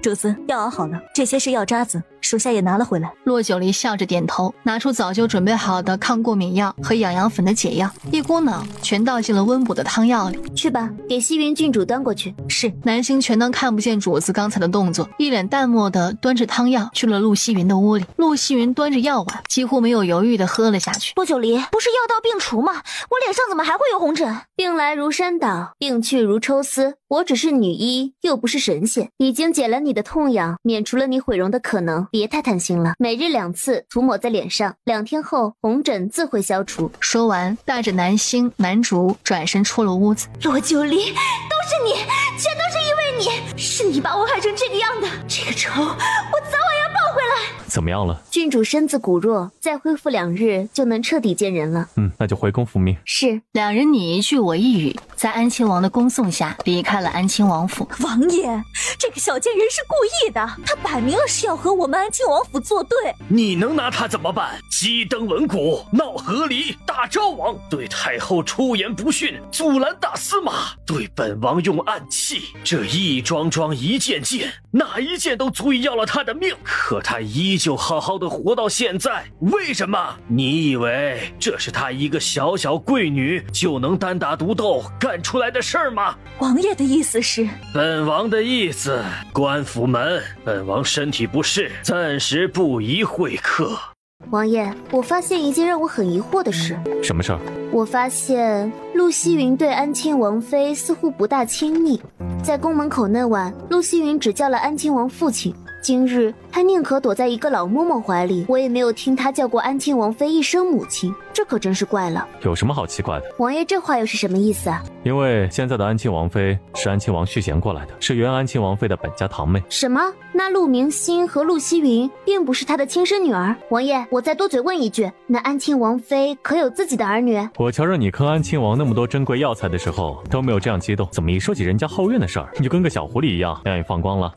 S3: 主子，药熬好了，这些是药渣子，属下也拿了回来。
S1: 洛九离笑着点头，拿出早就准备好的抗过敏药和养阳粉的解药，一股脑全倒进了温补的汤药里。
S14: 去吧，给西云郡主端过去。
S1: 是。南星全当看不见主子刚才的动作，一脸淡漠的端着汤药去了陆希云的屋里。陆希云端着药碗，几乎没有犹豫的喝了下去。
S9: 洛九离，不是药到病除吗？我脸上怎么还会有红疹？
S14: 病来如山倒，病去如抽丝。我只是女医，又不是神仙，已经解了你的痛痒，免除了你毁容的可能。别太贪心了，每日2次涂抹在脸上，2天后红疹自会消除。
S1: 说完，带着南星、南竹转身出了屋子。
S9: 洛九离，都是你，全都是因为你，是你把我害成这个样的，这个仇我早晚要报回来。
S5: 怎么样了？
S14: 郡主身子骨弱，再恢复2日就能彻底见人了。
S5: 那就回宫复命。
S14: 是。
S1: 两人你一句我一语，在安亲王的恭送下离开了安亲王府。
S3: 王爷，这个小贱人是故意的，他摆明了是要和我们安亲王府作对。
S11: 你能拿他怎么办？激登文谷，闹和离，大昭王，对太后出言不逊，阻拦大司马，对本王用暗器，这一桩桩一件件，哪一件都足以要了他的命。可他依旧好好的活到现在，为什么？你以为这是他一个小小贵女就能单打独斗干出来的事儿吗？
S3: 王爷的意思是？
S11: 本王的意思，官府门，本王身体不适，暂时不宜会客。
S14: 王爷，我发现一件让我很疑惑的事。
S5: 什么事儿？
S14: 我发现陆希云对安亲王妃似乎不大亲密。在宫门口那晚，陆希云只叫了安亲王父亲，今日他宁可躲在一个老嬷嬷怀里，我也没有听他叫过安亲王妃一声母亲，这可真是怪了。
S5: 有什么好奇怪的？
S14: 王爷这话又是什么意思啊？
S5: 因为现在的安亲王妃是安亲王续弦过来的，是原安亲王妃的本家堂妹。
S14: 什么？那陆明星和陆希云并不是他的亲生女儿？王爷，我再多嘴问一句，那安亲王妃可有自己的儿女？
S5: 我瞧着你坑安亲王那么多珍贵药材的时候都没有这样激动，怎么一说起人家后院的事儿，你就跟个小狐狸一样两眼放光了？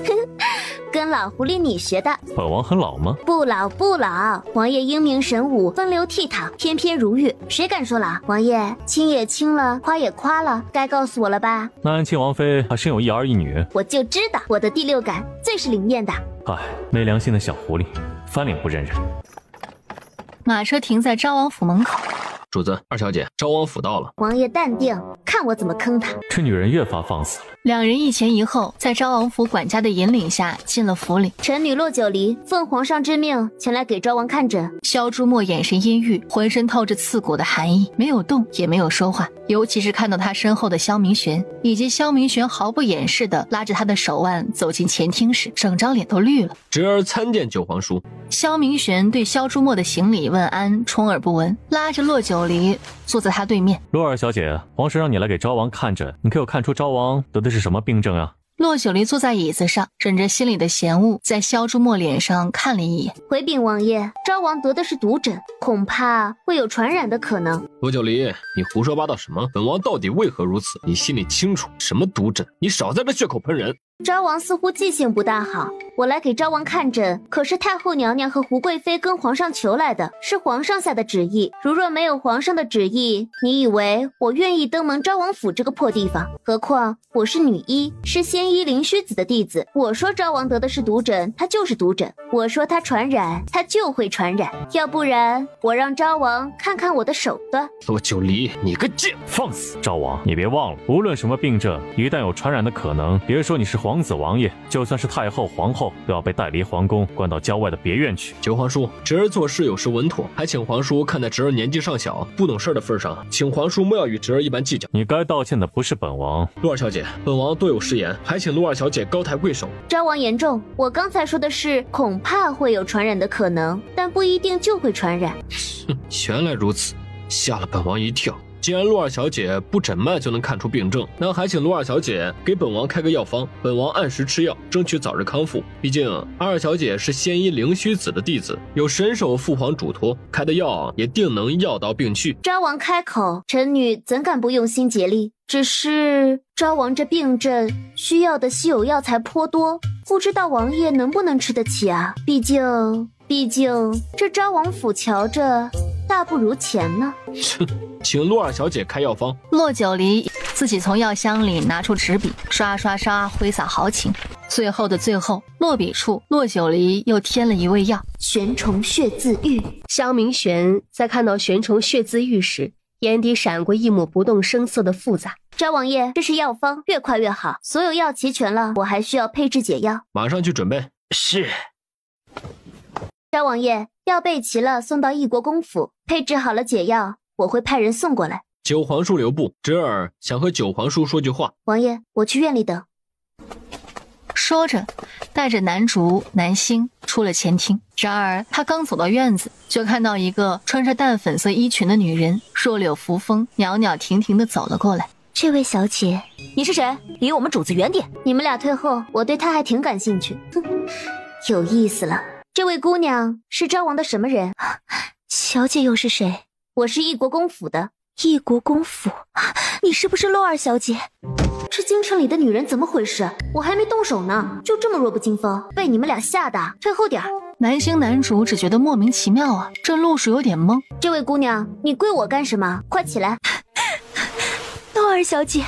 S14: 跟老狐狸你学的。
S5: 本王很老吗？
S14: 不老不老，王爷英明神武，风流倜傥，翩翩如玉，谁敢说老？王爷亲也亲了，夸也夸了，该告诉我了吧？
S5: 那安亲王妃还生有一儿一女？
S14: 我就知道，我的第六感最是灵验的。
S5: 唉，没良心的小狐狸，翻脸不认人。
S1: 马车停在昭王府门口。
S7: 主子，二小姐，昭王府到了。
S14: 王爷淡定，看我怎么坑他。
S5: 这女人越发放肆了。
S1: 两人一前一后，在昭王府管家的引领下进了府里。
S14: 臣女洛九离奉皇上之命前来给昭王看诊。
S1: 萧朱墨眼神阴郁，浑身透着刺骨的寒意，没有动也没有说话。尤其是看到他身后的萧明玄，以及萧明玄毫不掩饰地拉着他的手腕走进前厅时，整张脸都绿了。
S7: 侄儿参见九皇叔。
S1: 萧明玄对萧朱墨的行礼问安充耳不闻，拉着洛九离坐在他对面。
S5: 洛儿小姐，皇上让你来给昭王看诊，你可有看出昭王得的是什么病症啊？
S1: 洛九离坐在椅子上，忍着心里的嫌恶，在萧朱墨脸上看了一眼。
S14: 回禀王爷，昭王得的是毒疹，恐怕会有传染的可能。
S7: 罗九离，你胡说八道什么？本王到底为何如此？你心里清楚，什么毒疹？你少在这血口喷人！
S14: 昭王似乎记性不大好，我来给昭王看诊，可是太后娘娘和胡贵妃跟皇上求来的，是皇上下的旨意。如若没有皇上的旨意，你以为我愿意登门昭王府这个破地方？何况我是女医，是仙医灵虚子的弟子。我说昭王得的是毒疹，他就是毒疹；我说他传染，他就会传染。要不然，我让昭王看看我的手段。
S7: 洛九离，你个贱！
S5: 放肆！昭王，你别忘了，无论什么病症，一旦有传染的可能，别说你是皇子王爷，就算是太后、皇后，都要被带离皇宫，关到郊外的别院去。
S7: 九皇叔，侄儿做事有失稳妥，还请皇叔看在侄儿年纪尚小，不懂事的份上，请皇叔莫要与侄儿一般计较。
S5: 你该道歉的不是本王，
S7: 陆二小姐，本王多有失言，还请陆二小姐高抬贵手。
S14: 昭王言重，我刚才说的是恐怕会有传染的可能，但不一定就会传染。
S7: 哼，原来如此，吓了本王一跳。既然陆二小姐不诊脉就能看出病症，那还请陆二小姐给本王开个药方，本王按时吃药，争取早日康复。毕竟二小姐是仙医灵虚子的弟子，有神手父皇嘱托，开的药也定能药到病去。
S14: 昭王开口，臣女怎敢不用心竭力？只是昭王这病症需要的稀有药材颇多，不知道王爷能不能吃得起啊？毕竟这昭王府瞧着大不如前呢。
S7: 请陆二小姐开药方。
S1: 洛九离自己从药箱里拿出纸笔，刷刷刷挥洒豪情。最后的最后，落笔处，洛九离又添了一味药——
S14: 玄虫血自愈。
S15: 香明玄在看到玄虫血自愈时，眼底闪过一抹不动声色的复杂。
S14: 昭王爷，这是药方，越快越好。所有药齐全了，我还需要配制解药。
S7: 马上去准备。
S10: 是。
S14: 昭王爷，药备齐了，送到义国公府。配置好了解药，我会派人送过来。
S7: 九皇叔留步，侄儿想和九皇叔说句话。
S14: 王爷，我去院里等。
S1: 说着，带着南竹、南星出了前厅。然而他刚走到院子，就看到一个穿着淡粉色衣裙的女人，弱柳扶风，袅袅婷婷地走了过来。
S14: 这位小姐，
S12: 你是谁？离我们主子远点！
S14: 你们俩退后，我对她还挺感兴趣。哼，有意思了。这位姑娘是昭王的什么人？
S12: 小姐又是谁？
S14: 我是义国公府的。
S12: 义国公府？你是不是陆二小姐？
S14: 这京城里的女人怎么回事？我还没动手呢，就这么弱不禁风，被你们俩吓的。退后点儿。
S1: 南星男主只觉得莫名其妙啊，这陆叔有点懵。
S14: 这位姑娘，你跪我干什么？快起来！
S12: 陆二小姐，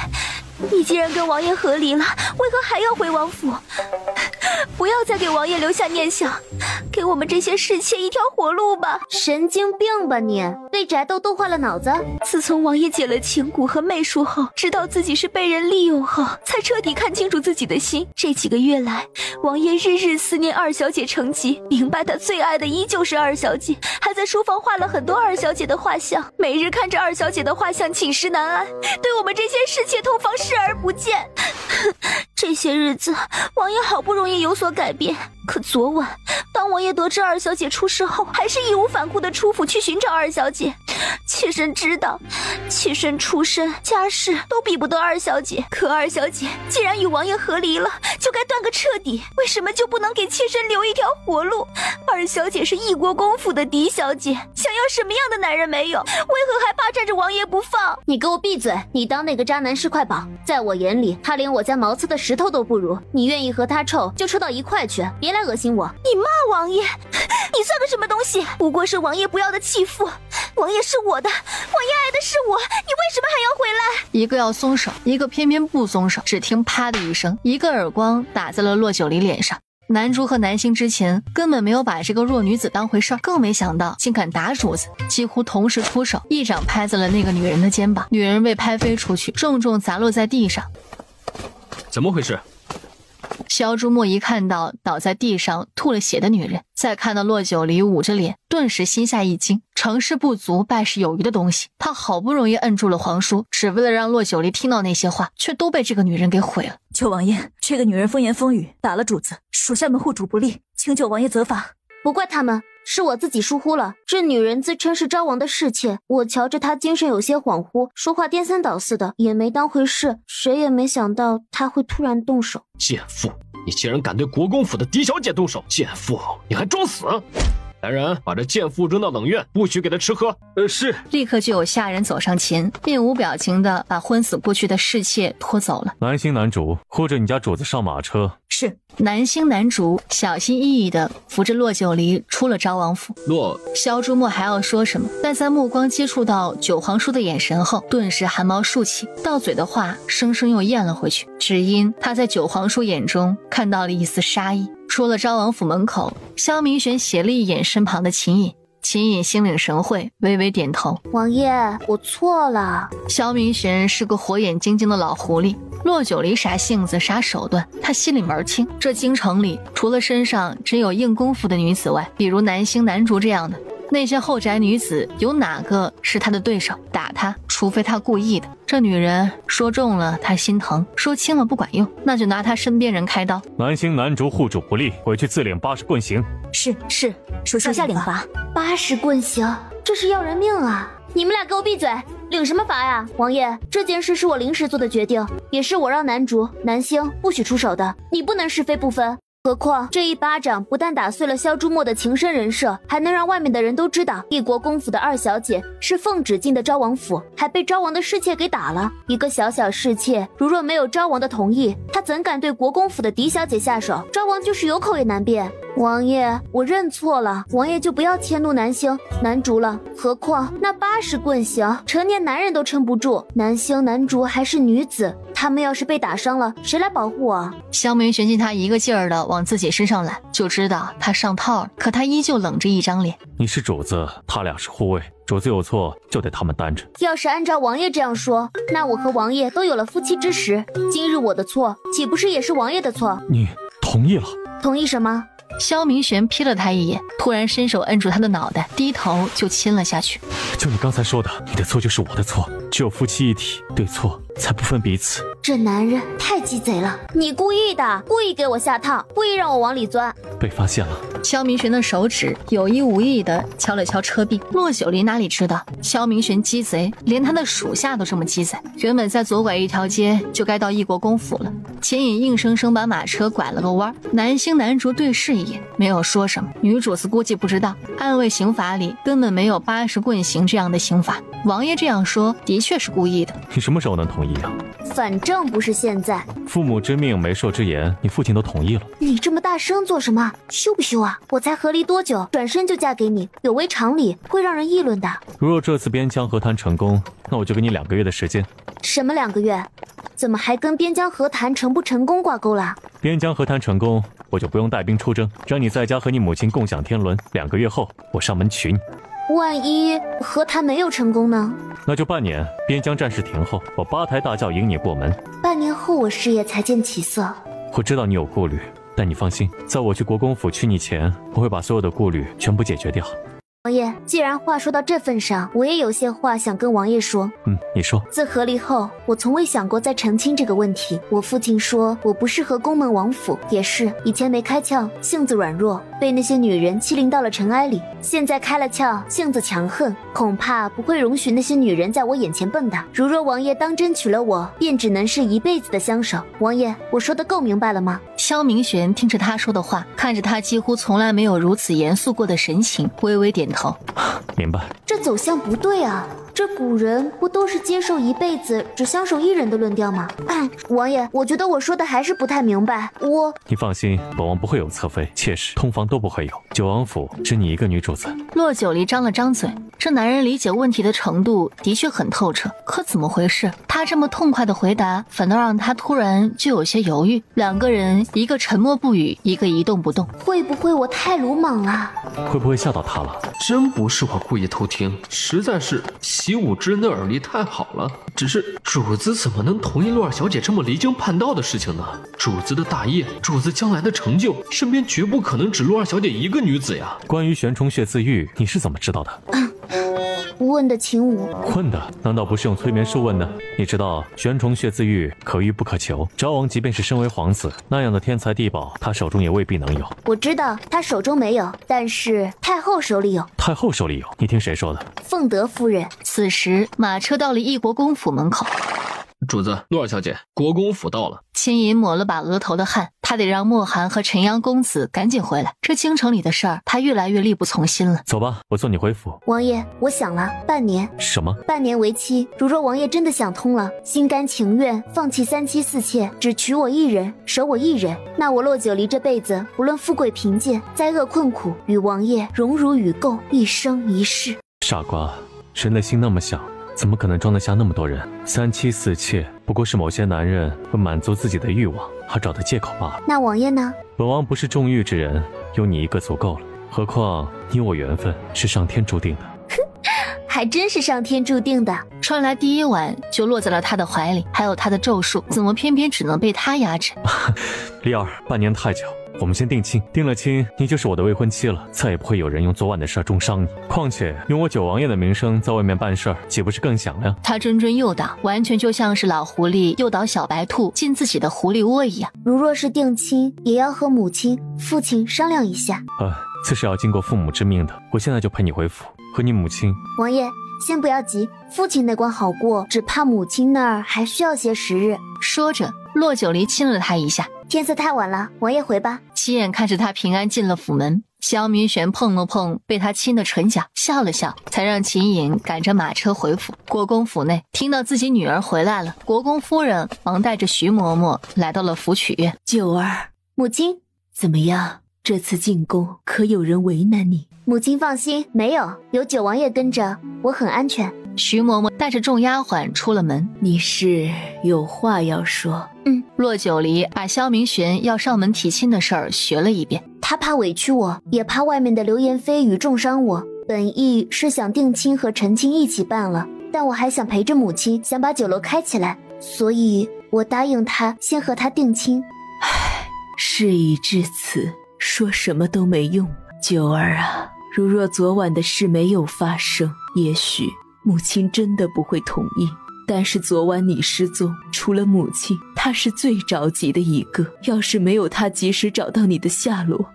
S12: 你既然跟王爷和离了，为何还要回王府？不要再给王爷留下念想，给我们这些侍妾一条活路吧。
S14: 神经病吧你，被宅斗都坏了脑子。
S12: 自从王爷解了情蛊和媚术后，知道自己是被人利用后，才彻底看清楚自己的心。这几个月来，王爷日日思念二小姐成疾，明白他最爱的依旧是二小姐，还在书房画了很多二小姐的画像，每日看着二小姐的画像寝食难安，对我们这些侍妾同房视而不见。这些日子，王爷好不容易有所改变，可昨晚当王爷得知二小姐出事后，还是义无反顾地出府去寻找二小姐。妾身知道，妾身出身家世都比不得二小姐，可二小姐既然与王爷和离了，就该断个彻底，为什么就不能给妾身留一条活路？二小姐是义国公府的嫡小姐，想要什么样的男人没有？为何还霸占着王爷不放？
S14: 你给我闭嘴！你当那个渣男是块宝，在我眼里，他连我家茅厕的石头都不如。你愿意和他臭，就臭到一块去，别来恶心我。
S12: 你骂王爷，你算个什么东西？不过是王爷不要的弃妇，王爷是我的，王爷爱的是我，你为什么还要回来？
S1: 一个要松手，一个偏偏不松手。只听啪的一声，一个耳光打在了洛九离脸上。南珠和南星之前根本没有把这个弱女子当回事儿，更没想到竟敢打主子，几乎同时出手，一掌拍在了那个女人的肩膀，女人被拍飞出去，重重砸落在地上。
S7: 怎么回事？
S1: 萧朱墨一看到倒在地上吐了血的女人，再看到洛九离捂着脸，顿时心下一惊。成事不足败事有余的东西，他好不容易摁住了皇叔，只为了让洛九离听到那些话，却都被这个女人给毁了。
S3: 求王爷，这个女人风言风语，打了主子，属下们护主不力，请求王爷责罚。
S14: 不怪他们，是我自己疏忽了。这女人自称是昭王的侍妾，我瞧着她精神有些恍惚，说话颠三倒四的，也没当回事。谁也没想到她会突然动手。
S7: 贱妇，你竟然敢对国公府的嫡小姐动手！贱妇，你还装死！来人，把这贱妇扔到冷院，不许给她吃喝。
S6: 是。
S1: 立刻就有下人走上前，面无表情地把昏死过去的侍妾拖走了。
S5: 南星男主，护着你家主子上马车。
S1: 是。南星男主小心翼翼地扶着骆九离出了昭王府。萧朱墨还要说什么，但在目光接触到九皇叔的眼神后，顿时汗毛竖起，到嘴的话生生又咽了回去，只因他在九皇叔眼中看到了一丝杀意。出了昭王府门口，萧明玄斜了一眼身旁的秦隐，秦隐心领神会，微微点头。
S14: 王爷，我错了。
S1: 萧明玄是个火眼金睛的老狐狸，骆九离啥性子啥手段，他心里门清。这京城里除了身上真有硬功夫的女子外，比如南星男主这样的，那些后宅女子有哪个是他的对手？打他，除非他故意的。这女人说中了他心疼，说轻了不管用，那就拿他身边人开刀。
S5: 南星男主护主不利，回去自领80棍刑。
S14: 是，属下领罚。80棍刑，这是要人命啊！你们俩给我闭嘴！领什么罚呀？王爷，这件事是我临时做的决定，也是我让男主南星不许出手的，你不能是非不分。何况这一巴掌不但打碎了萧朱墨的情深人设，还能让外面的人都知道一国公府的二小姐是奉旨进的昭王府，还被昭王的侍妾给打了。一个小小侍妾，如若没有昭王的同意，她怎敢对国公府的嫡小姐下手？昭王就是有口也难辩。王爷，我认错了，王爷就不要迁怒南星男主了。何况那80棍刑，成年男人都撑不住，南星男主还是女子，他们要是被打伤了，谁来保护我？
S1: 萧明玄见他一个劲儿的往自己身上揽，就知道他上套了，可他依旧冷着一张脸。
S5: 你是主子，他俩是护卫，主子有错就得他们担着。
S14: 要是按照王爷这样说，那我和王爷都有了夫妻之实，今日我的错，岂不是也是王爷的错？
S5: 你同意了？
S14: 同意什么？
S1: 萧明玄瞥了他一眼，突然伸手摁住他的脑袋，低头就亲了下去。
S5: 就你刚才说的，你的错就是我的错，只有夫妻一体，对错才不分彼此。
S14: 这男人太鸡贼了，你故意的，故意给我下套，故意让我往里钻。
S5: 被发现了。
S1: 萧明玄的手指有意无意地敲了敲车壁。骆九离哪里知道萧明玄鸡贼，连他的属下都这么鸡贼。原本再左拐一条街就该到异国公府了，秦隐硬生生把马车拐了个弯。南星男主对视一眼，没有说什么。女主子估计不知道，暗卫刑法里根本没有80棍刑这样的刑罚。王爷这样说的确是故意的。
S5: 你什么时候能同意啊？
S14: 反正不是现在。
S5: 父母之命，媒妁之言，你父亲都同意了。
S14: 你这么大声做什么？羞不羞啊？我才和离多久，转身就嫁给你，有违常理，会让人议论的。
S5: 如若这次边疆和谈成功，那我就给你2个月的时间。
S14: 什么2个月？怎么还跟边疆和谈成不成功挂钩了？
S5: 边疆和谈成功，我就不用带兵出征，让你在家和你母亲共享天伦。2个月后，我上门娶你。
S14: 万一和谈没有成功呢？
S5: 那就半年，边疆战事停后，我8抬大轿迎你过门。
S14: 半年后我事业才见起色。
S5: 我知道你有顾虑，但你放心，在我去国公府娶你前，我会把所有的顾虑全部解决掉。
S14: 王爷，既然话说到这份上，我也有些话想跟王爷说。
S5: 你说。
S14: 自和离后，我从未想过再澄清这个问题。我父亲说我不适合宫门王府，也是以前没开窍，性子软弱，被那些女人欺凌到了尘埃里。现在开了窍，性子强横，恐怕不会容许那些女人在我眼前蹦跶。如若王爷当真娶了我，便只能是一辈子的相守。王爷，我说的够明白了吗？
S1: 萧明玄听着他说的话，看着他几乎从来没有如此严肃过的神情，微微点头。
S5: 明白。
S14: 这走向不对啊，这古人不都是接受一辈子只相守一人的论调吗？王爷，我觉得我说的还是不太明白。
S5: 你放心，本王不会有侧妃、妾室、通房都不会有，九王府只你一个女主子。
S1: 骆九离张了张嘴，这男人理解问题的程度的确很透彻，可怎么回事？他这么痛快的回答，反倒让他突然就有些犹豫。2个人，一个沉默不语，一个一动不动。
S14: 会不会我太鲁莽了？
S5: 会不会吓到他了？
S8: 真不是我故意偷听，实在是习武之人的耳力太好了。只是主子怎么能同意洛尔小姐这么离经叛道的事情呢？主子的大业，主子将来的成就，身边绝不可能只洛尔小姐一个女子呀。
S5: 关于玄虫血自愈，你是怎么知道的？
S14: 问的秦武。
S5: 问的？难道不是用催眠术问的？你知道玄虫血自愈可遇不可求，昭王即便是身为皇子，那样的天才地宝，他手中也未必能有。
S14: 我知道他手中没有，但是太后手里有。
S5: 太后手里有？你听谁说的？
S14: 凤德夫人。
S1: 此时马车到了异国公府门口，
S7: 主子，洛尔小姐，国公府到了。
S1: 秦隐抹了把额头的汗，他得让莫寒和陈阳公子赶紧回来。这京城里的事儿，他越来越力不从心了。
S5: 走吧，我送你回府。
S14: 王爷，我想了，半年。
S5: 什么？
S14: 半年为期。如若王爷真的想通了，心甘情愿放弃3妻4妾，只娶我一人，守我一人，那我洛九离这辈子，无论富贵贫贱，灾厄困苦，与王爷荣辱与共，一生一世。
S5: 傻瓜，人的心那么小，怎么可能装得下那么多人？3妻4妾不过是某些男人为满足自己的欲望而找的借口罢了。
S14: 那王爷呢？
S5: 本王不是重欲之人，有你一个足够了。何况你我缘分是上天注定的。
S14: 还真是上天注定的。
S1: 传来第一晚就落在了他的怀里，还有他的咒术，怎么偏偏只能被他压制？
S5: 李儿，半年太久，我们先定亲，定了亲，你就是我的未婚妻了，再也不会有人用昨晚的事重伤你。况且用我九王爷的名声在外面办事儿，岂不是更响亮？
S1: 他谆谆诱导，完全就像是老狐狸诱导小白兔进自己的狐狸窝一样。
S14: 如若是定亲，也要和母亲、父亲商量一下。
S5: 此事要经过父母之命的。我现在就陪你回府，和你母亲。
S14: 王爷，先不要急，父亲那关好过，只怕母亲那儿还需要些时日。
S1: 说着，洛九离亲了他一下。
S14: 天色太晚了，王爷回吧。
S1: 七眼看着他平安进了府门，萧明玄碰了碰被他亲的唇角，笑了笑，才让秦隐赶着马车回府。国公府内听到自己女儿回来了，国公夫人忙带着徐嬷嬷来到了福曲院。
S13: 九儿，
S14: 母亲，
S13: 怎么样？这次进宫可有人为难你？
S14: 母亲放心，没有，有九王爷跟着，我很安全。
S1: 徐嬷嬷带着众丫鬟出了门。
S13: 你是有话要说？
S1: 洛九离把萧明玄要上门提亲的事儿学了一遍。
S14: 他怕委屈我，也怕外面的流言蜚语重伤我。本意是想定亲和成亲一起办了，但我还想陪着母亲，想把酒楼开起来，所以我答应他先和他定亲。
S13: 唉，事已至此，说什么都没用。九儿啊，如若昨晚的事没有发生，也许母亲真的不会同意。但是昨晚你失踪，除了母亲，她是最着急的一个。要是没有她及时找到你的下落，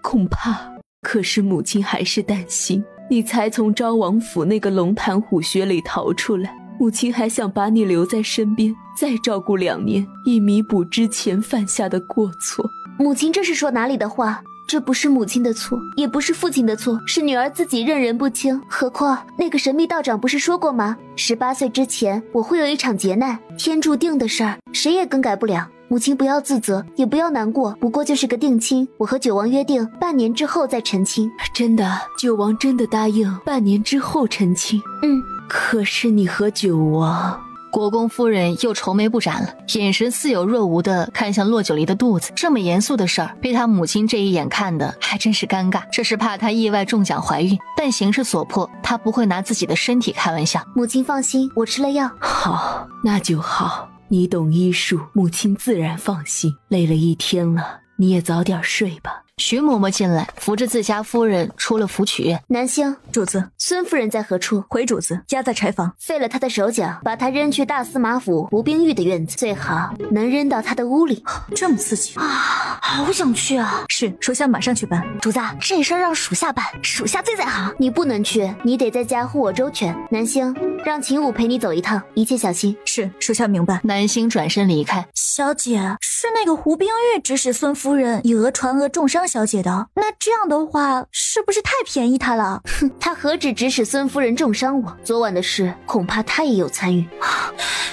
S13: 恐怕……可是母亲还是担心，你才从昭王府那个龙潭虎穴里逃出来，母亲还想把你留在身边，再照顾2年，以弥补之前犯下的过错。
S14: 母亲这是说哪里的话？这不是母亲的错，也不是父亲的错，是女儿自己认人不清。何况那个神秘道长不是说过吗？18岁之前我会有一场劫难，天注定的事儿，谁也更改不了。母亲不要自责，也不要难过，不过就是个定亲，我和九王约定半年之后再成亲。
S13: 真的？九王真的答应半年之后成亲？可是你和九王……
S1: 国公夫人又愁眉不展了，眼神似有若无地看向洛九离的肚子。这么严肃的事儿，被他母亲这一眼看的还真是尴尬。这是怕她意外中奖怀孕，但形势所迫，她不会拿自己的身体开玩笑。
S14: 母亲放心，我吃了药。
S13: 好，那就好。你懂医术，母亲自然放心。累了一天了，你也早点睡吧。
S1: 徐嬷嬷进来，扶着自家夫人出了福曲院。
S14: 南星，
S3: 主子，
S14: 孙夫人在何处？
S3: 回主子，家在柴房。
S14: 废了她的手脚，把她扔去大司马府吴冰玉的院子，最好能扔到她的屋里。
S3: 这么刺激
S14: 啊！好想去啊！
S3: 是，属下马上去办。
S14: 主子，这事儿让属下办，属下最在行。你不能去，你得在家护我周全。南星，让秦武陪你走一趟，一切小心。
S3: 是，属下明白。
S1: 南星转身离开。
S9: 小姐，是那个胡冰玉指使孙夫人以讹传讹重伤小姐的，那这样的话是不是太便宜她了？
S14: 哼，她何止指使孙夫人重伤我，昨晚的事恐怕她也有参与。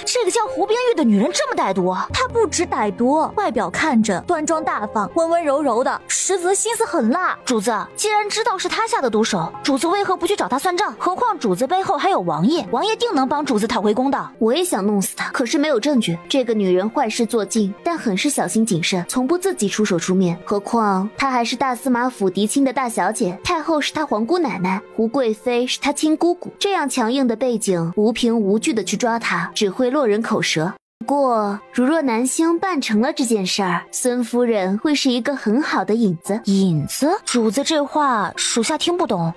S9: 这个叫胡冰玉的女人这么歹毒，她不止歹毒，外表看着端庄大方、温温柔柔的，实则心思狠辣。主子，既然知道是她下的毒手，主子为何不去找她算账？何况主子背后还有王爷，王爷定能帮主子讨回公道。
S14: 我也想弄死她，可是没有证据。这个女人坏事做尽，但很是小心谨慎，从不自己出手出面。何况她还是大司马府嫡亲的大小姐，太后是她皇姑奶奶，胡贵妃是她亲姑姑。这样强硬的背景，无凭无据的去抓她，只会落人口舌。不过，如若南星办成了这件事儿，孙夫人会是一个很好的引子。
S9: 引子？主子这话属下听不懂。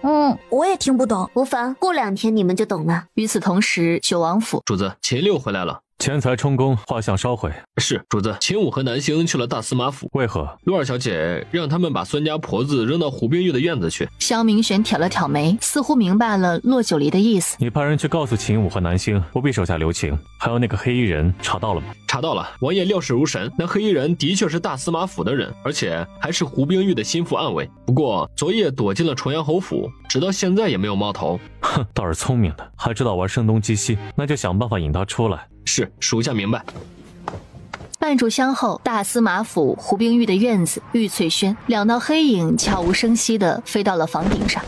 S9: 我也听不懂。
S14: 无妨，过2天你们就懂了。
S1: 与此同时，九王府，
S7: 主子，秦六回来了。
S5: 钱财充公，画像烧毁。
S7: 是主子。秦武和南星去了大司马府，
S5: 为何？
S7: 陆二小姐让他们把孙家婆子扔到胡冰玉的院子去。
S1: 萧明玄挑了挑眉，似乎明白了骆九离的意思。
S5: 你派人去告诉秦武和南星，不必手下留情。还有那个黑衣人，查到了吗？
S7: 查到了，王爷料事如神。那黑衣人的确是大司马府的人，而且还是胡冰玉的心腹暗卫。不过昨夜躲进了重阳侯府，直到现在也没有冒头。
S5: 哼，倒是聪明的，还知道玩声东击西，那就想办法引他出来。
S7: 是，属下明白。
S1: 半炷香后，大司马府胡冰玉的院子，玉翠轩两道黑影悄无声息地飞到了房顶上。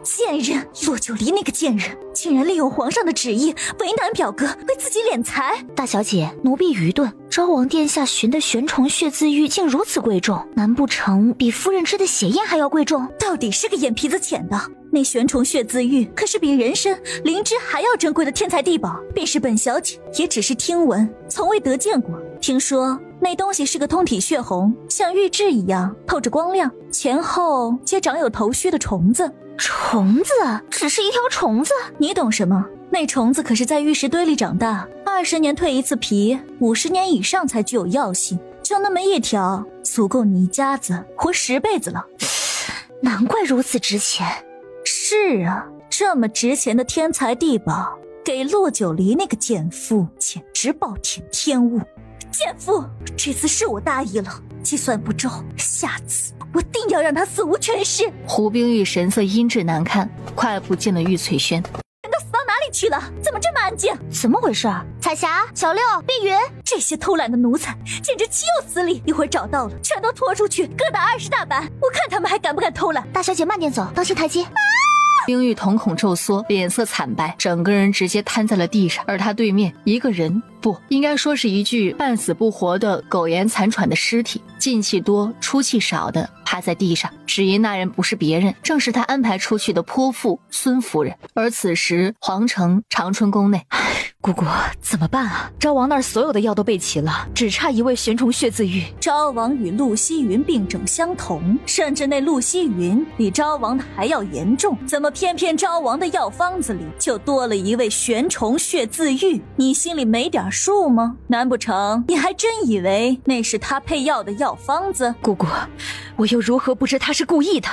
S9: 贱人，骆九离那个贱人，竟然利用皇上的旨意为难表哥，为自己敛财。
S12: 大小姐，奴婢愚钝，昭王殿下寻的玄虫血字玉竟如此贵重，难不成比夫人织的血印还要贵重？
S9: 到底是个眼皮子浅的。那玄虫血字玉可是比人参、灵芝还要珍贵的天才地宝，便是本小姐也只是听闻，从未得见过。听说那东西是个通体血红，像玉质一样透着光亮，前后皆长有头须的虫子。
S12: 虫子？只是一条虫子？
S9: 你懂什么？那虫子可是在玉石堆里长大，20年蜕一次皮，50年以上才具有药性。就那么一条，足够你一家子活10辈子了。
S12: 难怪如此值钱。
S9: 是啊，这么值钱的天才地宝，给骆九离那个贱妇简直暴殄天物。贱妇，这次是我大意了，计算不周，下次我定要让他死无全尸。
S1: 胡冰玉神色阴鸷难看，快步进了玉翠轩。
S9: 人都死到哪里去了？怎么这么安静？
S12: 怎么回事？
S9: 彩霞、小六、碧云，这些偷懒的奴才简直岂有此理！一会儿找到了，全都拖出去各打20大板，我看他们还敢不敢偷懒。
S12: 大小姐慢点走，当心台阶。
S1: 冰玉瞳孔骤缩，脸色惨白，整个人直接瘫在了地上。而他对面一个人，不应该说是一具半死不活的苟延残喘的尸体，进气多出气少的趴在地上，只因那人不是别人，正是他安排出去的泼妇孙夫人。而此时皇城长春宫内，
S12: 姑姑怎么办啊？昭王那儿所有的药都备齐了，只差一味玄虫血字玉。
S9: 昭王与陆熙云病症相同，甚至那陆熙云比昭王的还要严重，怎么偏偏昭王的药方子里就多了一味玄虫血字玉？你心里没点数吗？难不成你还真以为那是他配药的药方子？
S12: 姑姑，我又如何不知他是故意的？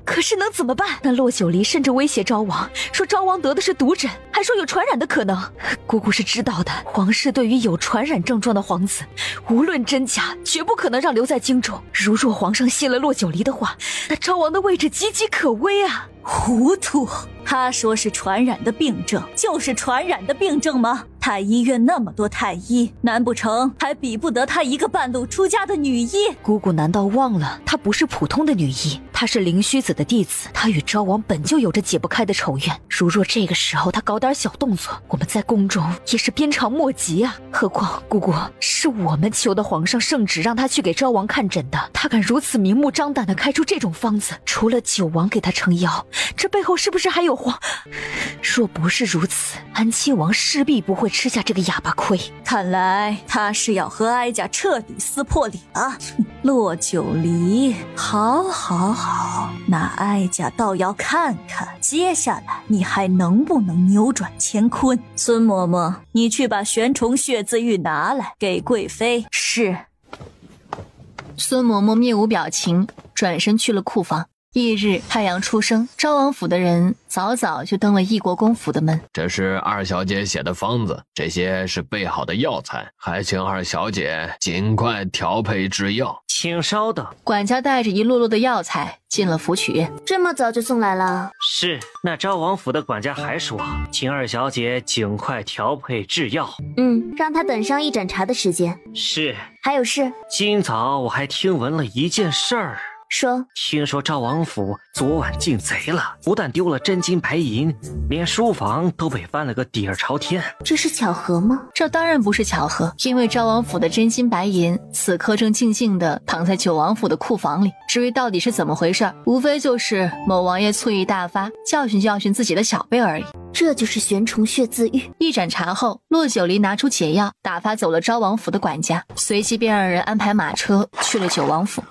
S12: 可是能怎么办？那骆九离甚至威胁昭王，说昭王得的是毒疹，还说有传染的可能。姑姑是知道的，皇室对于有传染症状的皇子，无论真假，绝不可能让留在京中。如若皇上信了骆九离的话，那昭王的位置岌岌可危啊！
S9: 糊涂！他说是传染的病症，就是传染的病症吗？太医院那么多太医，难不成还比不得他一个半路出家的女医？
S12: 姑姑难道忘了，她不是普通的女医，她是灵虚子的弟子，她与昭王本就有着解不开的仇怨。如若这个时候她搞点小动作，我们在宫中也是鞭长莫及啊！何况姑姑是我们求的皇上圣旨，让她去给昭王看诊的，她敢如此明目张胆地开出这种方子，除了九王给她撑腰，这背后是不是还有皇？若不是如此，安亲王势必不会吃下这个哑巴亏。
S9: 看来他是要和哀家彻底撕破脸了。骆九离，好，那哀家倒要看看，接下来你还能不能扭转乾坤。孙嬷嬷，你去把玄虫血字玉拿来，给贵妃。是。
S1: 孙嬷嬷面无表情，转身去了库房。翌日太阳初升，昭王府的人早早就登了义国公府的门。
S7: 这是二小姐写的方子，这些是备好的药材，还请二小姐尽快调配制药。
S10: 请稍等。
S1: 管家带着一摞摞的药材进了福曲院。
S14: 这么早就送来了？
S10: 是，那昭王府的管家还说，请二小姐尽快调配制药。
S14: 让他等上一盏茶的时间。
S10: 是。
S14: 还有事？
S10: 今早我还听闻了一件事儿。
S14: 说，
S10: 听说昭王府昨晚进贼了，不但丢了真金白银，连书房都被翻了个底儿朝天。
S14: 这是巧合吗？
S1: 这当然不是巧合，因为昭王府的真金白银此刻正静静地躺在九王府的库房里。至于到底是怎么回事，无非就是某王爷醋意大发，教训自己的小辈而已。
S14: 这就是玄虫血字玉。
S1: 一盏茶后，骆九离拿出解药，打发走了昭王府的管家，随即便让人安排马车去了九王府。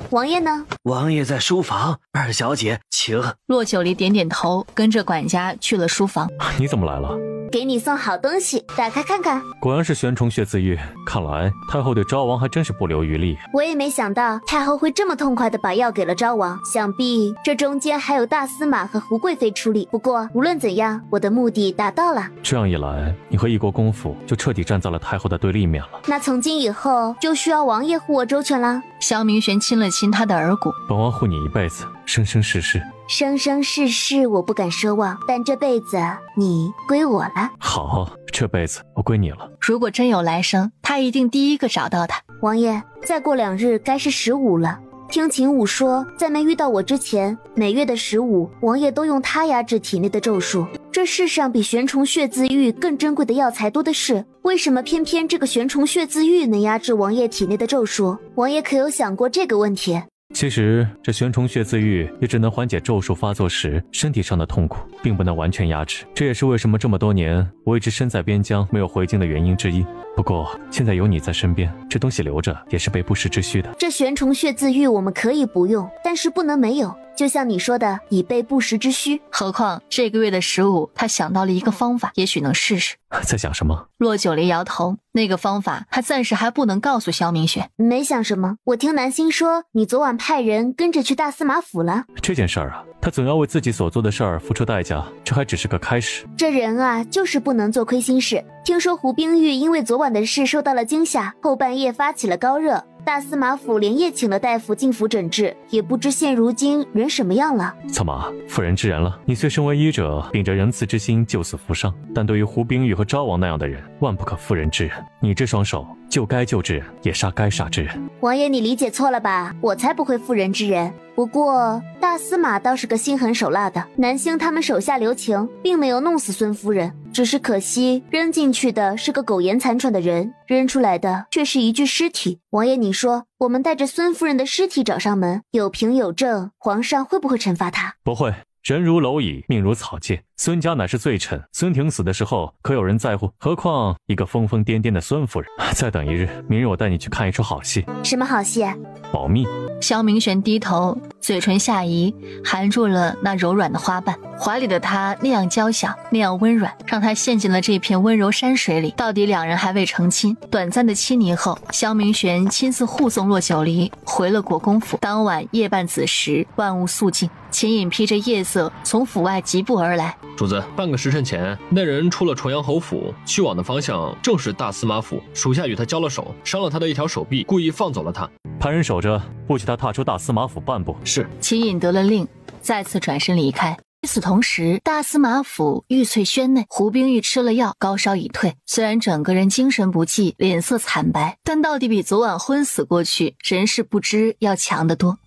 S14: 王爷呢？
S10: 王爷在书房，二小姐请。
S1: 骆九离点点头，跟着管家去了书房。
S5: 你怎么来了？
S14: 给你送好东西，打开看看。
S5: 果然是玄虫血自愈，看来太后对昭王还真是不留余力。
S14: 我也没想到太后会这么痛快的把药给了昭王，想必这中间还有大司马和胡贵妃出力。不过无论怎样，我的目的达到了。
S5: 这样一来，你和一国公府就彻底站在了太后的对立面了。
S14: 那从今以后就需要王爷护我周全了。
S1: 萧明玄亲了亲他的耳骨，
S5: 本王护你一辈子，生生世世。
S14: 生生世世我不敢奢望，但这辈子你归我了。
S5: 好，这辈子我归你了。
S1: 如果真有来生，他一定第一个找到他。
S14: 王爷，再过2日该是15了。听秦武说，在没遇到我之前，每月的15，王爷都用它压制体内的咒术。这世上比玄虫血自愈更珍贵的药材多的是，为什么偏偏这个玄虫血自愈能压制王爷体内的咒术？王爷可有想过这个问题？
S5: 其实这玄虫血自愈也只能缓解咒术发作时身体上的痛苦，并不能完全压制。这也是为什么这么多年我一直身在边疆没有回京的原因之一。不过现在有你在身边，这东西留着也是备不时之需的。
S14: 这玄虫血自愈我们可以不用，但是不能没有，就像你说的，以备不时之需。
S1: 何况这个月的15，他想到了一个方法，也许能试试。
S5: 在想什么？
S1: 骆九离摇头，那个方法他暂时还不能告诉萧明玄。
S14: 没想什么，我听南星说你昨晚派人跟着去大司马府了。
S5: 这件事儿啊，他总要为自己所做的事儿付出代价，这还只是个开始。
S14: 这人啊，就是不能做亏心事。听说胡冰玉因为昨晚的事受到了惊吓，后半夜发起了高热，大司马府连夜请了大夫进府诊治，也不知现如今人什么样了。
S5: 策马，妇人之仁了。你虽身为医者，秉着仁慈之心救死扶伤，但对于胡冰玉和昭王那样的人，万不可妇人之仁。你这双手救该救之人，也杀该杀之人。
S14: 王爷，你理解错了吧？我才不会妇人之仁。不过大司马倒是个心狠手辣的，南星他们手下留情，并没有弄死孙夫人，只是可惜扔进去的是个苟延残喘的人，扔出来的却是一具尸体。王爷，你说我们带着孙夫人的尸体找上门，有凭有证，皇上会不会惩罚他？
S5: 不会。人如蝼蚁，命如草芥。孙家乃是罪臣，孙廷死的时候可有人在乎？何况一个疯疯癫癫的孙夫人。再等一日，明日我带你去看一出好戏。
S14: 什么好戏？
S5: 保密。
S1: 萧明玄低头，嘴唇下移，含住了那柔软的花瓣。怀里的他那样娇小，那样温软，让他陷进了这片温柔山水里。到底两人还未成亲，短暂的亲昵后，萧明玄亲自护送骆九离回了国公府。当晚夜半子时，万物肃静。秦隐披着夜色从府外疾步而来。
S7: 主子，半个时辰前，那人出了重阳侯府，去往的方向正是大司马府。属下与他交了手，伤了他的一条手臂，故意放走了他。
S5: 派人守着，不许他踏出大司马府半步。
S7: 是。
S1: 秦隐得了令，再次转身离开。与此同时，大司马府玉翠轩内，胡冰玉吃了药，高烧已退。虽然整个人精神不济，脸色惨白，但到底比昨晚昏死过去，人事不知要强得多。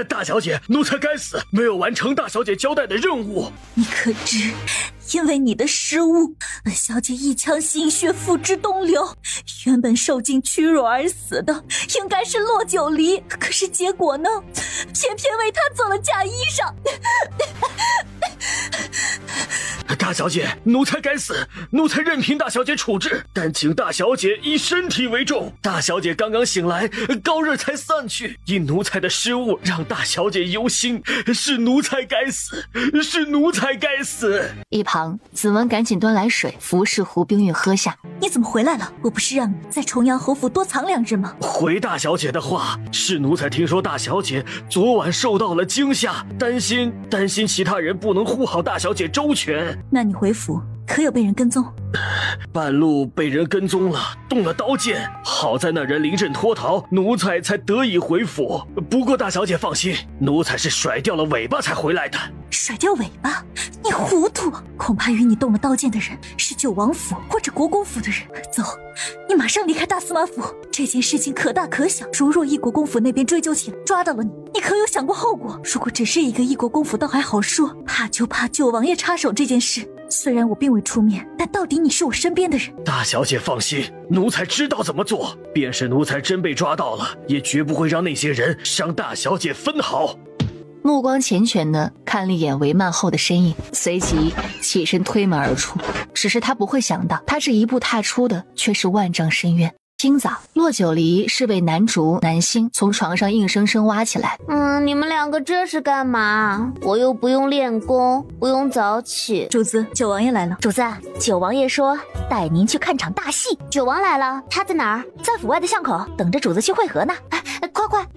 S11: 大小姐，奴才该死，没有完成大小姐交代的任务。
S3: 你可知，因为你的失误，本小姐一腔心血付之东流，原本受尽屈辱而死的应该是骆九离，可是结果呢，偏偏为他做了嫁衣裳。
S11: 大小姐，奴才该死，奴才任凭大小姐处置，但请大小姐以身体为重。大小姐刚刚醒来，高热才散去，因奴才的失误让大小姐忧心，是奴才该死，是奴才该死。
S1: 一旁，子文赶紧端来水，服侍胡冰玉喝下。
S3: 你怎么回来了？我不是让你在重阳侯府多藏2日吗？
S11: 回大小姐的话，是奴才听说大小姐昨晚受到了惊吓，担心其他人不能护好大小姐周全。
S3: 那你回府可有被人跟踪？
S11: 半路被人跟踪了，动了刀剑，好在那人临阵脱逃，奴才才得以回府。不过大小姐放心，奴才是甩掉了尾巴才回来的。
S3: 甩掉尾巴？你糊涂！恐怕与你动了刀剑的人是九王府或者国公府的人。走，你马上离开大司马府。这件事情可大可小，如若一国公府那边追究起来，抓到了你，你可有想过后果？如果只是一个一国公府倒还好说，怕就怕九王爷插手这件事。虽然我并未出面，但到底你是我身边的人。
S11: 大小姐放心，奴才知道怎么做，便是奴才真被抓到了，也绝不会让那些人伤大小姐分毫。
S1: 目光缱绻地看了一眼帷幔后的身影，随即起身推门而出。只是他不会想到，他这一步踏出的却是万丈深渊。今早，洛九离是被南竹、南星从床上硬生生挖起来。
S14: 你们两个这是干嘛？我又不用练功，不用早起。
S3: 主子，九王爷来了。
S9: 主子，九王爷说带您去看场大戏。
S14: 九王来了，他在哪儿？
S9: 在府外的巷口，等着主子去会合呢。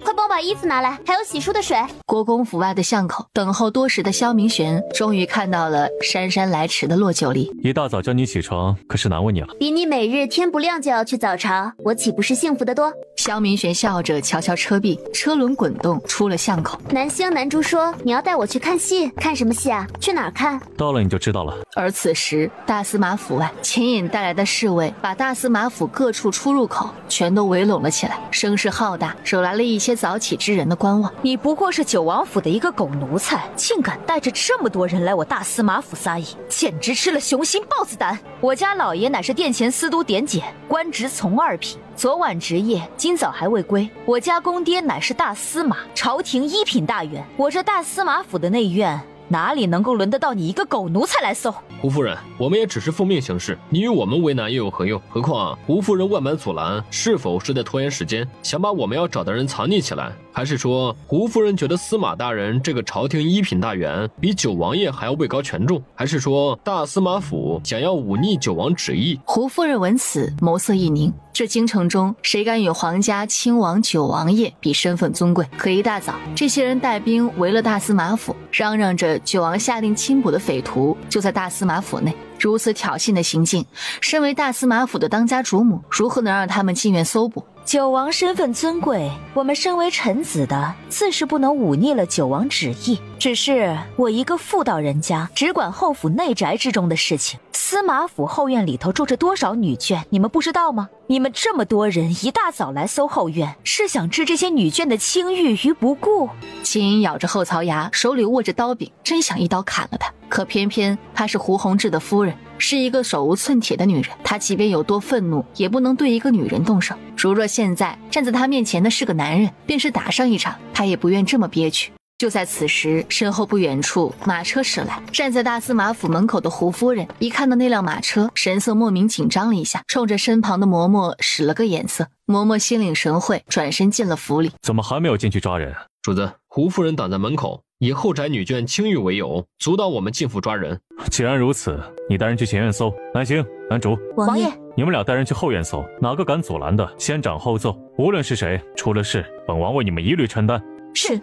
S14: 快帮我把衣服拿来，还有洗漱的水。
S1: 国公府外的巷口，等候多时的萧明玄终于看到了姗姗来迟的洛九离。
S5: 一大早叫你起床，可是难为你了。
S14: 比你每日天不亮就要去早朝，我岂不是幸福得多？
S1: 萧明玄笑着瞧瞧车壁，车轮滚动出了巷口。
S14: 南星、南竹说你要带我去看戏，看什么戏啊？去哪儿看？
S5: 到了你就知道了。
S1: 而此时大司马府外，秦隐带来的侍卫把大司马府各处出入口全都围拢了起来，声势浩大，惹来了一些早起之人的观望。
S12: 你不过是九王府的一个狗奴才，竟敢带着这么多人来我大司马府撒野，简直吃了雄心豹子胆！我家老爷乃是殿前司都点检，官职从2品，昨晚值夜，今早还未归。我家公爹乃是大司马，朝廷1品大员，我这大司马府的内院哪里能够轮得到你一个狗奴才来搜？
S7: 胡夫人，我们也只是奉命行事，你与我们为难又有何用？何况胡夫人万般阻拦，是否是在拖延时间，想把我们要找的人藏匿起来？还是说胡夫人觉得司马大人这个朝廷1品大员比九王爷还要位高权重？还是说大司马府想要忤逆九王旨意？
S1: 胡夫人闻此眸色一凝，这京城中谁敢与皇家亲王九王爷比身份尊贵？可一大早，这些人带兵围了大司马府，嚷嚷着九王下令清捕的匪徒就在大司马府内。如此挑衅的行径，身为大司马府的当家主母，如何能让他们进院搜捕？
S12: 九王身份尊贵，我们身为臣子的，自是不能忤逆了九王旨意。只是我一个妇道人家，只管后府内宅之中的事情。司马府后院里头住着多少女眷，你们不知道吗？你们这么多人一大早来搜后院，是想置这些女眷的清誉于不顾？
S1: 秦隐咬着后槽牙，手里握着刀柄，真想一刀砍了他。可偏偏她是胡弘志的夫人，是一个手无寸铁的女人，她即便有多愤怒，也不能对一个女人动手。如若现在站在她面前的是个男人，便是打上一场，她也不愿这么憋屈。就在此时，身后不远处马车驶来，站在大司马府门口的胡夫人一看到那辆马车，神色莫名紧张了一下，冲着身旁的嬷嬷使了个眼色。嬷嬷心领神会，转身进了府里。
S5: 怎么还没有进去抓人？
S7: 主子，胡夫人挡在门口，以后宅女眷清誉为由，阻挡我们进府抓人。
S5: 既然如此，你带人去前院搜。南星、南竹，
S12: 王爷，
S5: 你们俩带人去后院搜，哪个敢阻拦的，先斩后奏。无论是谁，出了事，本王为你们一律承担。
S1: 是。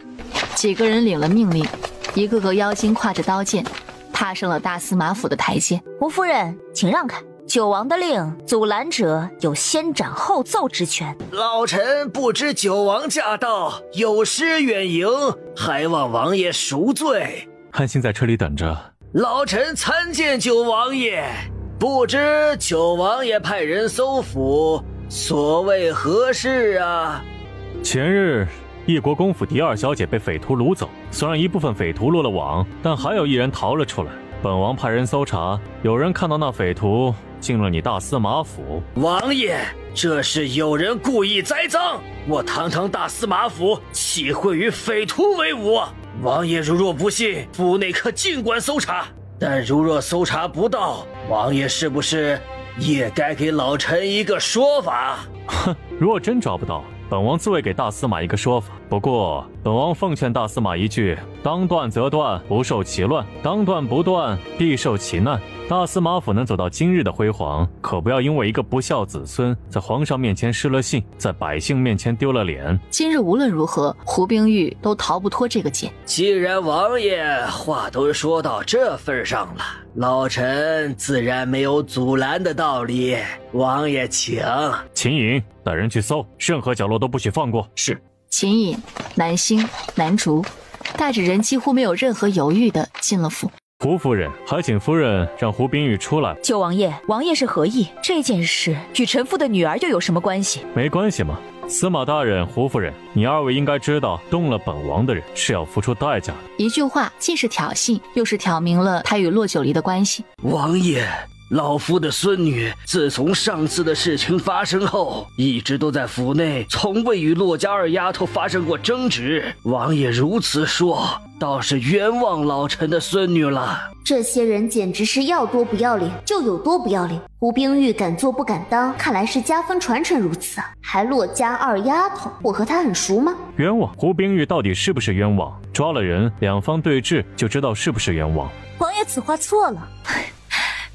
S1: 几个人领了命令，一个个妖精挎着刀剑，踏上了大司马府的台阶。
S12: 胡夫人，请让开。九王的令，阻拦者有先斩后奏之权。
S11: 老臣不知九王驾到，有失远迎，还望王爷赎罪。
S5: 汉卿在车里等着。
S11: 老臣参见九王爷，不知九王爷派人搜府，所谓何事啊？
S5: 前日一国公府第2小姐被匪徒掳走，虽然一部分匪徒落了网，但还有一人逃了出来。本王派人搜查，有人看到那匪徒进了你大司马府。
S11: 王爷，这是有人故意栽赃，我堂堂大司马府岂会与匪徒为伍？王爷如若不信，府内可尽管搜查，但如若搜查不到，王爷是不是也该给老臣一个说法？
S5: 哼，若真找不到，本王自会给大司马一个说法。不过本王奉劝大司马一句，当断则断，不受其乱；当断不断，必受其难。大司马府能走到今日的辉煌，可不要因为一个不孝子孙在皇上面前失了信，在百姓面前丢了脸。
S1: 今日无论如何，胡冰玉都逃不脱这个劫。
S11: 既然王爷话都说到这份上了，老臣自然没有阻拦的道理。王爷请。
S5: 秦隐，带人去搜，任何角落都不许放过。
S7: 是。
S1: 秦隐、南星、南竹带着人几乎没有任何犹豫地进了府。
S5: 胡夫人，还请夫人让胡冰玉出来。
S12: 九王爷，王爷是何意？这件事与臣妇的女儿又有什么关系？
S5: 没关系嘛。司马大人、胡夫人，你2位应该知道，动了本王的人是要付出代价的。
S1: 一句话既是挑衅，又是挑明了他与洛九离的关系。
S11: 王爷，
S6: 老夫的孙女自从上次的事情发生后，一直都在府内，从未与骆家二丫头发生过争执。王爷如此说，倒是冤枉老臣的孙女了。
S14: 这些人简直是要多不要脸就有多不要脸。胡冰玉敢做不敢当，看来是家风传承如此啊。还骆家二丫头，我和她很熟吗？
S5: 冤枉？胡冰玉到底是不是冤枉？抓了人，两方对峙就知道是不是冤枉。
S9: 王爷此话错了。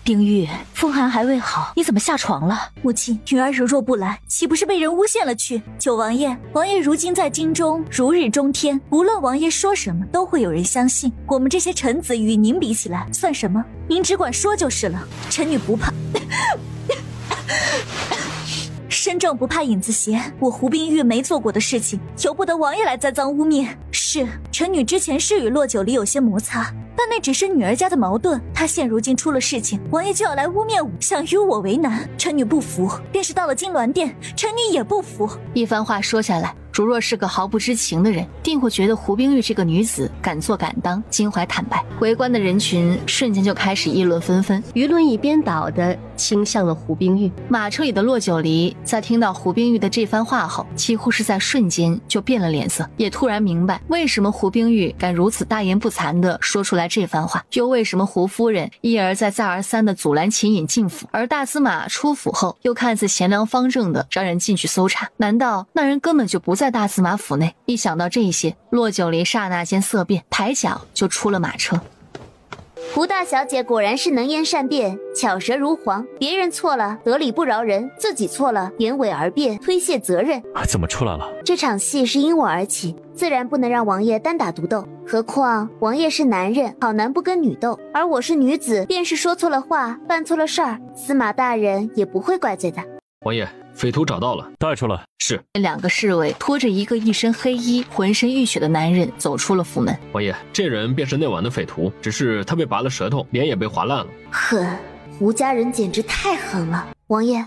S12: 冰玉，风寒还未好，你怎么下床了？
S9: 母亲，女儿如若不来，岂不是被人诬陷了去？九王爷，王爷如今在京中如日中天，无论王爷说什么，都会有人相信。我们这些臣子与您比起来，算什么？您只管说就是了。臣女不怕。身正不怕影子斜，我胡冰玉没做过的事情，由不得王爷来栽赃污蔑。是，臣女之前是与骆九离有些摩擦，但那只是女儿家的矛盾。她现如今出了事情，王爷就要来污蔑我，想与我为难，臣女不服。便是到了金銮殿，臣女也不服。
S1: 一番话说下来，如若是个毫不知情的人，定会觉得胡冰玉这个女子敢做敢当，襟怀坦白。围观的人群瞬间就开始议论纷纷，
S15: 舆论一边倒的倾向了胡冰玉。
S1: 马车里的骆九离在听到胡冰玉的这番话后，几乎是在瞬间就变了脸色，也突然明白为什么胡冰玉敢如此大言不惭地说出来这番话，又为什么胡夫人一而再再而三地阻拦秦隐进府，而大司马出府后又看似贤良方正的让人进去搜查。难道那人根本就不在大司马府内？一想到这些，骆九离刹那间色变，抬脚就出了马车。
S14: 胡大小姐果然是能言善辩，巧舌如簧。别人错了，得理不饶人；自己错了，掩伪而辩，推卸责任。
S5: 怎么出来了？
S14: 这场戏是因我而起，自然不能让王爷单打独斗。何况王爷是男人，好男不跟女斗，而我是女子，便是说错了话，办错了事儿，司马大人也不会怪罪的。
S7: 王爷，匪徒找到了，
S5: 带出来。
S7: 是。
S1: 两个侍卫拖着一个一身黑衣、浑身浴血的男人走出了府门。
S7: 王爷，这人便是那晚的匪徒，只是他被拔了舌头，脸也被划烂了。
S14: 狠，胡家人简直太狠了。王爷，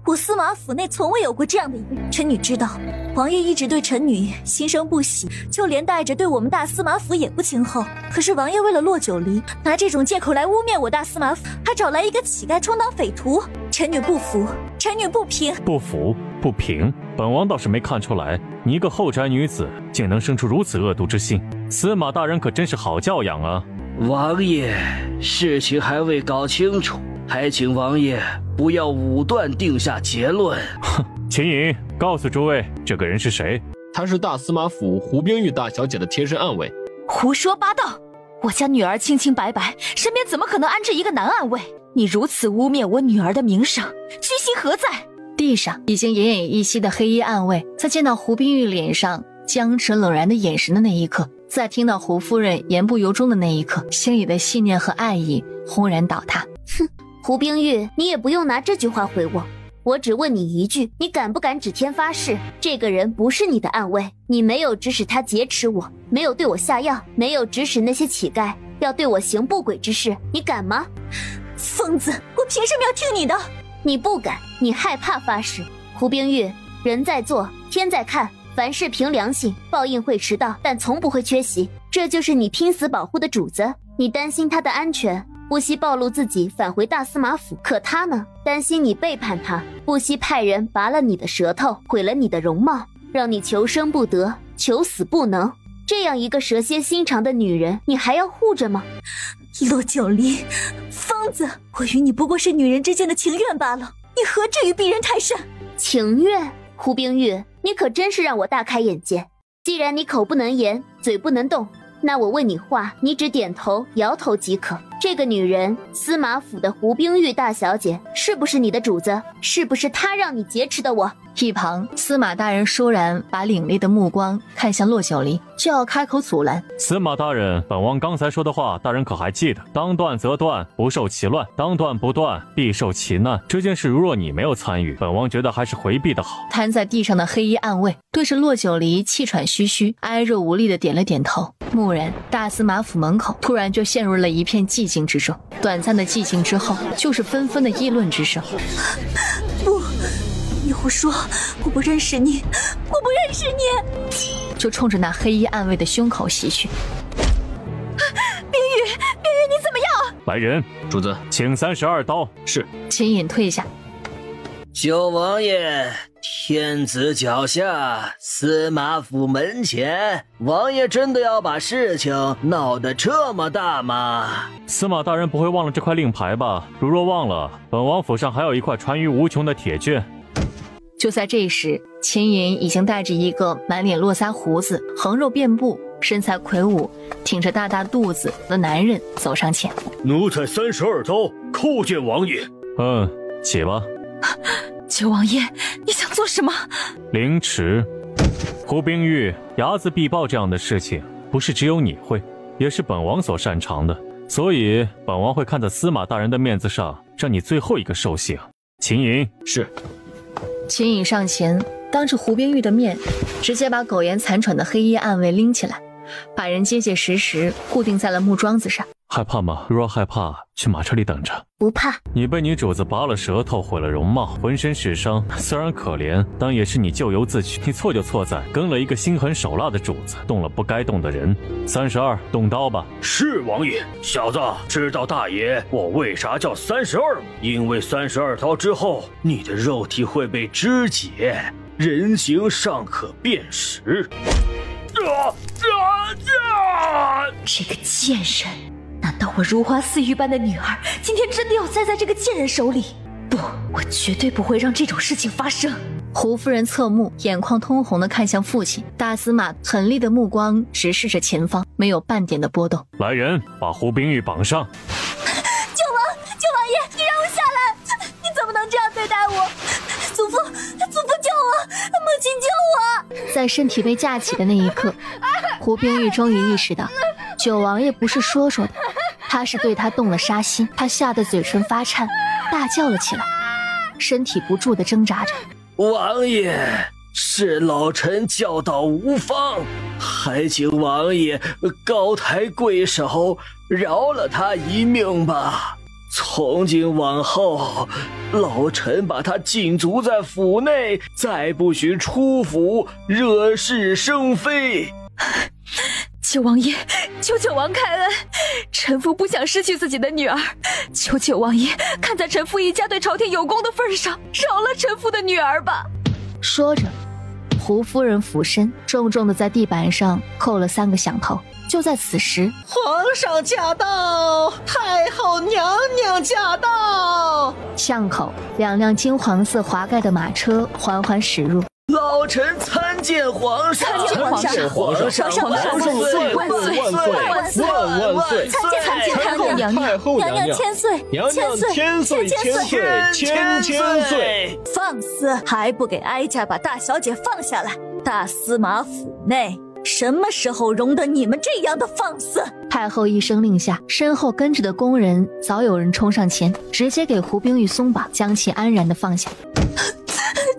S9: 我司马府内从未有过这样的一个人。臣女知道，王爷一直对臣女心生不喜，就连带着对我们大司马府也不亲厚。可是王爷为了骆九离，拿这种借口来污蔑我大司马府，还找来一个乞丐充当匪徒。臣女不服，臣女不平。
S5: 不服不平？本王倒是没看出来，你一个后宅女子竟能生出如此恶毒之心。司马大人可真是好教养啊！
S6: 王爷，事情还未搞清楚，还请王爷不要武断定下结论。
S5: 哼，秦隐，告诉诸位，这个人是谁？
S7: 他是大司马府胡冰玉大小姐的贴身暗卫。
S12: 胡说八道！我家女儿清清白白，身边怎么可能安置一个男暗卫？你如此污蔑我女儿的名声，居心何在？
S1: 地上已经奄奄一息的黑衣暗卫，在见到胡冰玉脸上僵持冷然的眼神的那一刻，在听到胡夫人言不由衷的那一刻，心里的信念和爱意轰然倒塌。
S14: 哼，胡冰玉，你也不用拿这句话回我，我只问你一句，你敢不敢指天发誓，这个人不是你的暗卫？你没有指使他劫持我，没有对我下药，没有指使那些乞丐要对我行不轨之事，你敢吗？
S9: 疯子，我凭什么要听你的？
S14: 你不敢，你害怕发誓。胡冰玉，人在做，天在看，凡事凭良心，报应会迟到，但从不会缺席。这就是你拼死保护的主子，你担心他的安全，不惜暴露自己返回大司马府，可他呢，担心你背叛他，不惜派人拔了你的舌头，毁了你的容貌，让你求生不得，求死不能。这样一个蛇蝎心肠的女人，你还要护着吗？
S9: 骆九离，疯子，我与你不过是女人之间的情愿罢了，你何至于逼人太甚？
S14: 情愿？胡冰玉，你可真是让我大开眼界。既然你口不能言，嘴不能动，那我问你话，你只点头摇头即可。这个女人，司马府的胡冰玉大小姐，是不是你的主子？是不是她让你劫持的我？
S1: 一旁司马大人倏然把凛冽的目光看向骆九离，就要开口阻拦。
S5: 司马大人，本王刚才说的话，大人可还记得？当断则断，不受其乱；当断不断，必受其难。这件事如若你没有参与，本王觉得还是回避的好。
S1: 瘫在地上的黑衣暗卫对着骆九离气喘吁吁、哀若无力的点了点头。蓦然，大司马府门口突然就陷入了一片寂静之中。短暂的寂静之后，就是纷纷的议论之声。
S9: 不，你胡说，我不认识你，我不认识你！
S1: 就冲着那黑衣暗卫的胸口袭去。
S9: 冰玉，你怎么样？
S5: 来人，
S2: 主子，
S5: 请32刀。
S2: 是。
S1: 秦隐退下。
S10: 九王爷，天子脚下，司马府门前，王爷真的要把事情闹得这么大吗？
S5: 司马大人不会忘了这块令牌吧？如若忘了，本王府上还有一块传于无穷的铁卷。
S1: 就在这时，秦隐已经带着一个满脸络腮胡子、横肉遍布、身材魁梧、挺着大大肚子的男人走上前。
S11: 奴才32刀，叩见王爷。
S5: 起吧。
S12: 九王爷，你想做什么？
S5: 凌迟。胡冰玉睚眦必报这样的事情，不是只有你会，也是本王所擅长的，所以本王会看在司马大人的面子上，让你最后一个受刑。秦隐。
S2: 是。
S1: 秦隐上前，当着胡冰玉的面，直接把苟延残喘的黑衣暗卫拎起来，把人结结实实固定在了木桩子上。
S5: 害怕吗？如若害怕，去马车里等着。
S14: 不怕。
S5: 你被你主子拔了舌头，毁了容貌，浑身是伤，虽然可怜，但也是你咎由自取。你错就错在跟了一个心狠手辣的主子，动了不该动的人。32，动刀吧。
S11: 是王爷。小子，知道大爷我为啥叫32吗？因为32刀之后，你的肉体会被肢解，人形尚可辨识。
S12: 这个贱人！难道我如花似玉般的女儿，今天真的要栽在这个贱人手里？不，我绝对不会让这种事情发生。
S1: 胡夫人侧目，眼眶通红地看向父亲。大司马狠厉的目光直视着前方，没有半点的波动。
S5: 来人，把胡冰玉绑上。
S9: 九王爷，你让我下来！你怎么能这样对待我？祖父救我！母亲救我！
S1: 在身体被架起的那一刻，胡冰玉终于意识到，九王爷不是说的，他是对他动了杀心。他吓得嘴唇发颤，大叫了起来，身体不住地挣扎着。
S10: 王爷，是老臣教导无方，还请王爷高抬贵手，饶了他一命吧。从今往后，老臣把他禁足在府内，再不许出府惹是生非。
S12: 九王爷，求九王开恩，臣妇不想失去自己的女儿，求九王爷看在臣妇一家对朝廷有功的份上，饶了臣妇的女儿吧。
S1: 说着，胡夫人俯身，重重地在地板上扣了3个响头。就在此时，
S10: 皇上驾到，太后娘娘驾到。
S1: 巷口2辆金黄色华盖的马车缓缓驶入。
S10: 老臣参见皇上，
S9: 参见皇上，
S10: 皇上万岁
S9: 万岁万岁万岁！参见太后娘娘，娘娘千岁，千岁千岁
S10: 千岁！
S3: 放肆，还不给哀家把大小姐放下来！大司马府内什么时候容得你们这样的放肆？
S1: 太后一声令下，身后跟着的宫人早有人冲上前，直接给胡冰玉松绑，将其安然地放下。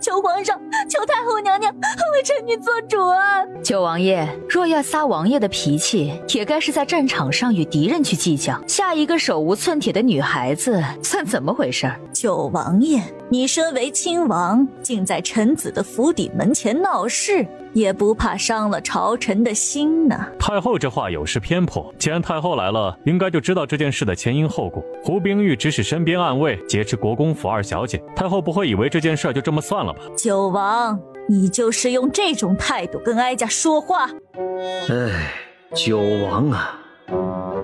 S3: 求皇上，求太后娘娘为臣女做主啊！
S12: 九王爷，若要撒王爷的脾气，也该是在战场上与敌人去计较。下一个手无寸铁的女孩子，算怎么回事？
S3: 九王爷，你身为亲王，竟在臣子的府邸门前闹事，也不怕伤了朝臣的心呢？
S5: 太后这话有失偏颇，既然太后来了，应该就知道这件事的前因后果。胡冰玉指使身边暗卫劫持国公府2小姐，太后不会以为这件事就这么算了吧？
S3: 九王，你就是用这种态度跟哀家说话？
S6: 哎，九王啊，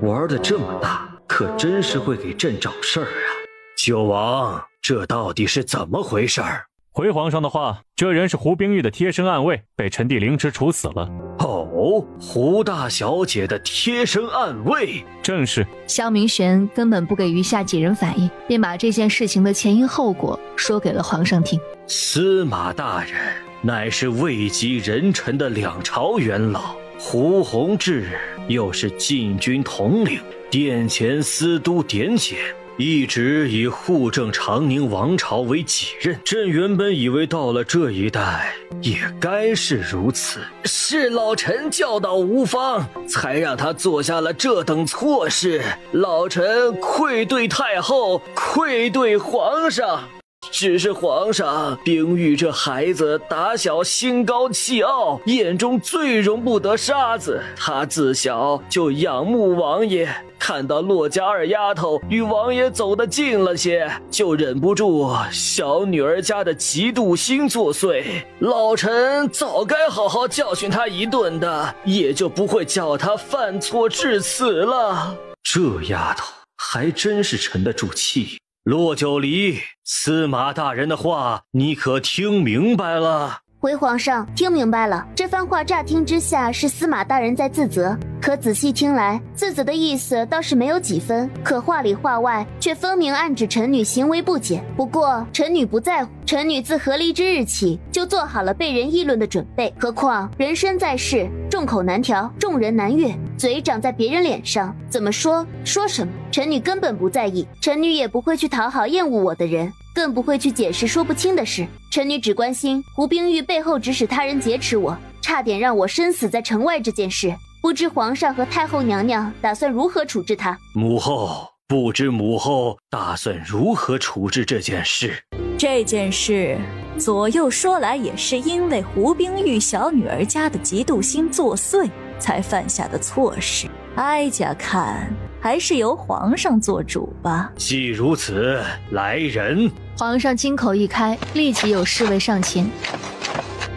S6: 玩得这么大，可真是会给朕找事儿啊！
S11: 九王，这到底是怎么回事儿？
S5: 回皇上的话，这人是胡冰玉的贴身暗卫，被臣弟凌迟处死了。
S11: 哦，胡大小姐的贴身暗卫？
S5: 正是。
S1: 萧明玄根本不给余下几人反应，便把这件事情的前因后果说给了皇上听。
S11: 司马大人乃是位极人臣的两朝元老，胡弘志又是禁军统领，殿前司都点检，一直以护政长宁王朝为己任。朕原本以为到了这一代也该是如此，
S10: 是老臣教导无方，才让他做下了这等错事。老臣愧对太后，愧对皇上。
S6: 只是皇上，冰玉这孩子打小心高气傲，眼中最容不得沙子。他自小就仰慕王爷，看到骆家二丫头与王爷走得近了些，就忍不住小女儿家的嫉妒心作祟。老臣早该好好教训他一顿的，也就不会叫他犯错至此了。这丫头还真是沉得住气。骆九离，司马大人的话你可听明白了？
S14: 回皇上，听明白了。这番话乍听之下是司马大人在自责，可仔细听来，自责的意思倒是没有几分，可话里话外却分明暗指臣女行为不检。不过臣女不在乎，臣女自和离之日起就做好了被人议论的准备。何况人生在世，众口难调，众人难悦，嘴长在别人脸上，怎么说说什么，臣女根本不在意。臣女也不会去讨好厌恶我的人，更不会去解释说不清的事。臣女只关心胡冰玉背后指使他人劫持我，差点让我身死在城外这件事，不知皇上和太后娘娘打算如何处置他？
S6: 母后，不知母后打算如何处置这件事？
S3: 这件事左右说来也是因为胡冰玉小女儿家的嫉妒心作祟才犯下的错事。哀家看还是由皇上做主吧。
S6: 既如此，来人！
S1: 皇上金口一开，立即有侍卫上前，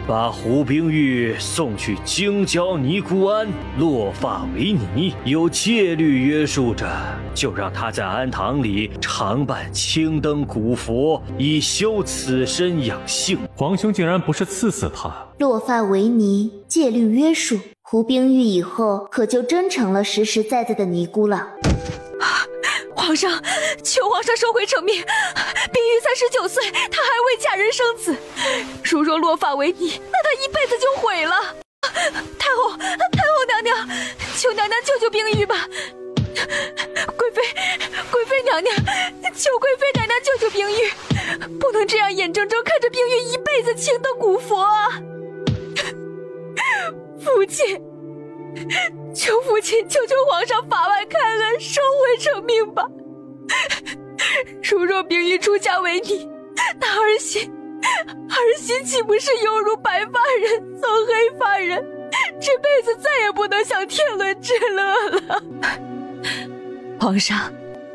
S6: 把胡冰玉送去京郊尼姑庵，落发为尼，有戒律约束着，就让他在庵堂里常伴青灯古佛，以修此身养性。
S5: 皇兄竟然不是赐死他？
S14: 落发为尼，戒律约束，胡冰玉以后可就真成了实实在在的尼姑了。
S3: 皇上，求皇上收回成命。冰玉39岁，她还未嫁人生子，如若落发为尼，那她一辈子就毁了。太后娘娘，求娘娘救救冰玉吧！贵妃娘娘，求贵妃娘娘救救冰玉，不能这样眼睁睁看着冰玉一辈子青灯古佛啊！父亲，求父亲求皇上法外开恩，收回成命吧。如若冰玉出嫁为尼，那儿媳岂不是犹如白发人送黑发人，这辈子再也不能享天伦之乐了。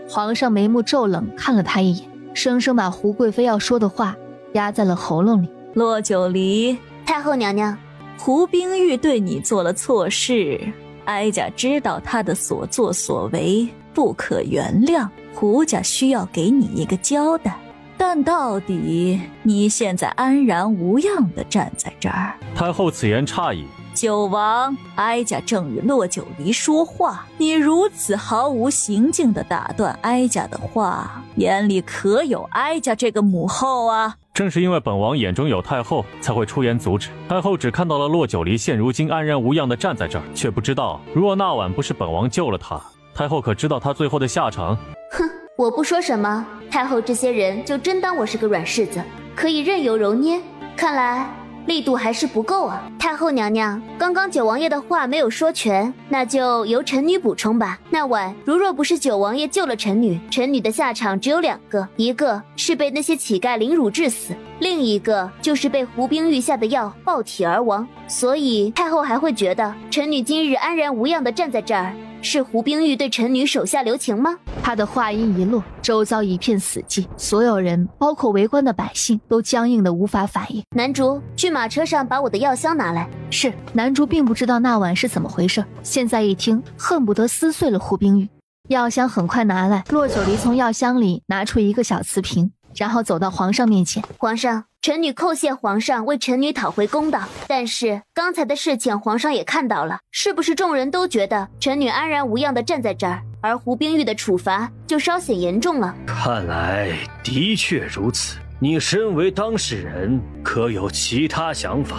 S1: 皇上眉目骤冷，看了他一眼，生生把胡贵妃要说的话压在了喉咙里。
S3: 骆九离，
S14: 太后娘娘，
S3: 胡冰玉对你做了错事，哀家知道他的所作所为不可原谅，胡家需要给你一个交代。但到底你现在安然无恙地站在这儿。
S5: 太后此言差矣。
S3: 九王，哀家正与骆九离说话，你如此毫无行径地打断哀家的话，眼里可有哀家这个母后啊？
S5: 正是因为本王眼中有太后，才会出言阻止。太后只看到了骆九离现如今安然无恙地站在这儿，却不知道如若那晚不是本王救了他，太后可知道他最后的下场？
S14: 哼，我不说什么，太后这些人就真当我是个软柿子，可以任由揉捏。看来力度还是不够啊。太后娘娘，刚刚九王爷的话没有说全，那就由臣女补充吧。那晚如若不是九王爷救了臣女，臣女的下场只有2个，一个是被那些乞丐凌辱致死，另一个就是被胡冰玉下的药爆体而亡。所以太后还会觉得臣女今日安然无恙地站在这儿，是胡冰玉对臣女手下留情吗？
S1: 他的话音一落，周遭一片死寂，所有人包括围观的百姓都僵硬的无法反应。
S14: 南竹，去马车上把我的药箱拿来。
S1: 是。南竹并不知道那晚是怎么回事，现在一听恨不得撕碎了胡冰玉。药箱很快拿来，骆九离从药箱里拿出一个小瓷瓶，然后走到皇上面前。
S14: 皇上，臣女叩谢皇上为臣女讨回公道，但是刚才的事情皇上也看到了，是不是众人都觉得臣女安然无恙地站在这儿，而胡冰玉的处罚就稍显严重了？
S6: 看来的确如此。你身为当事人，可有其他想法？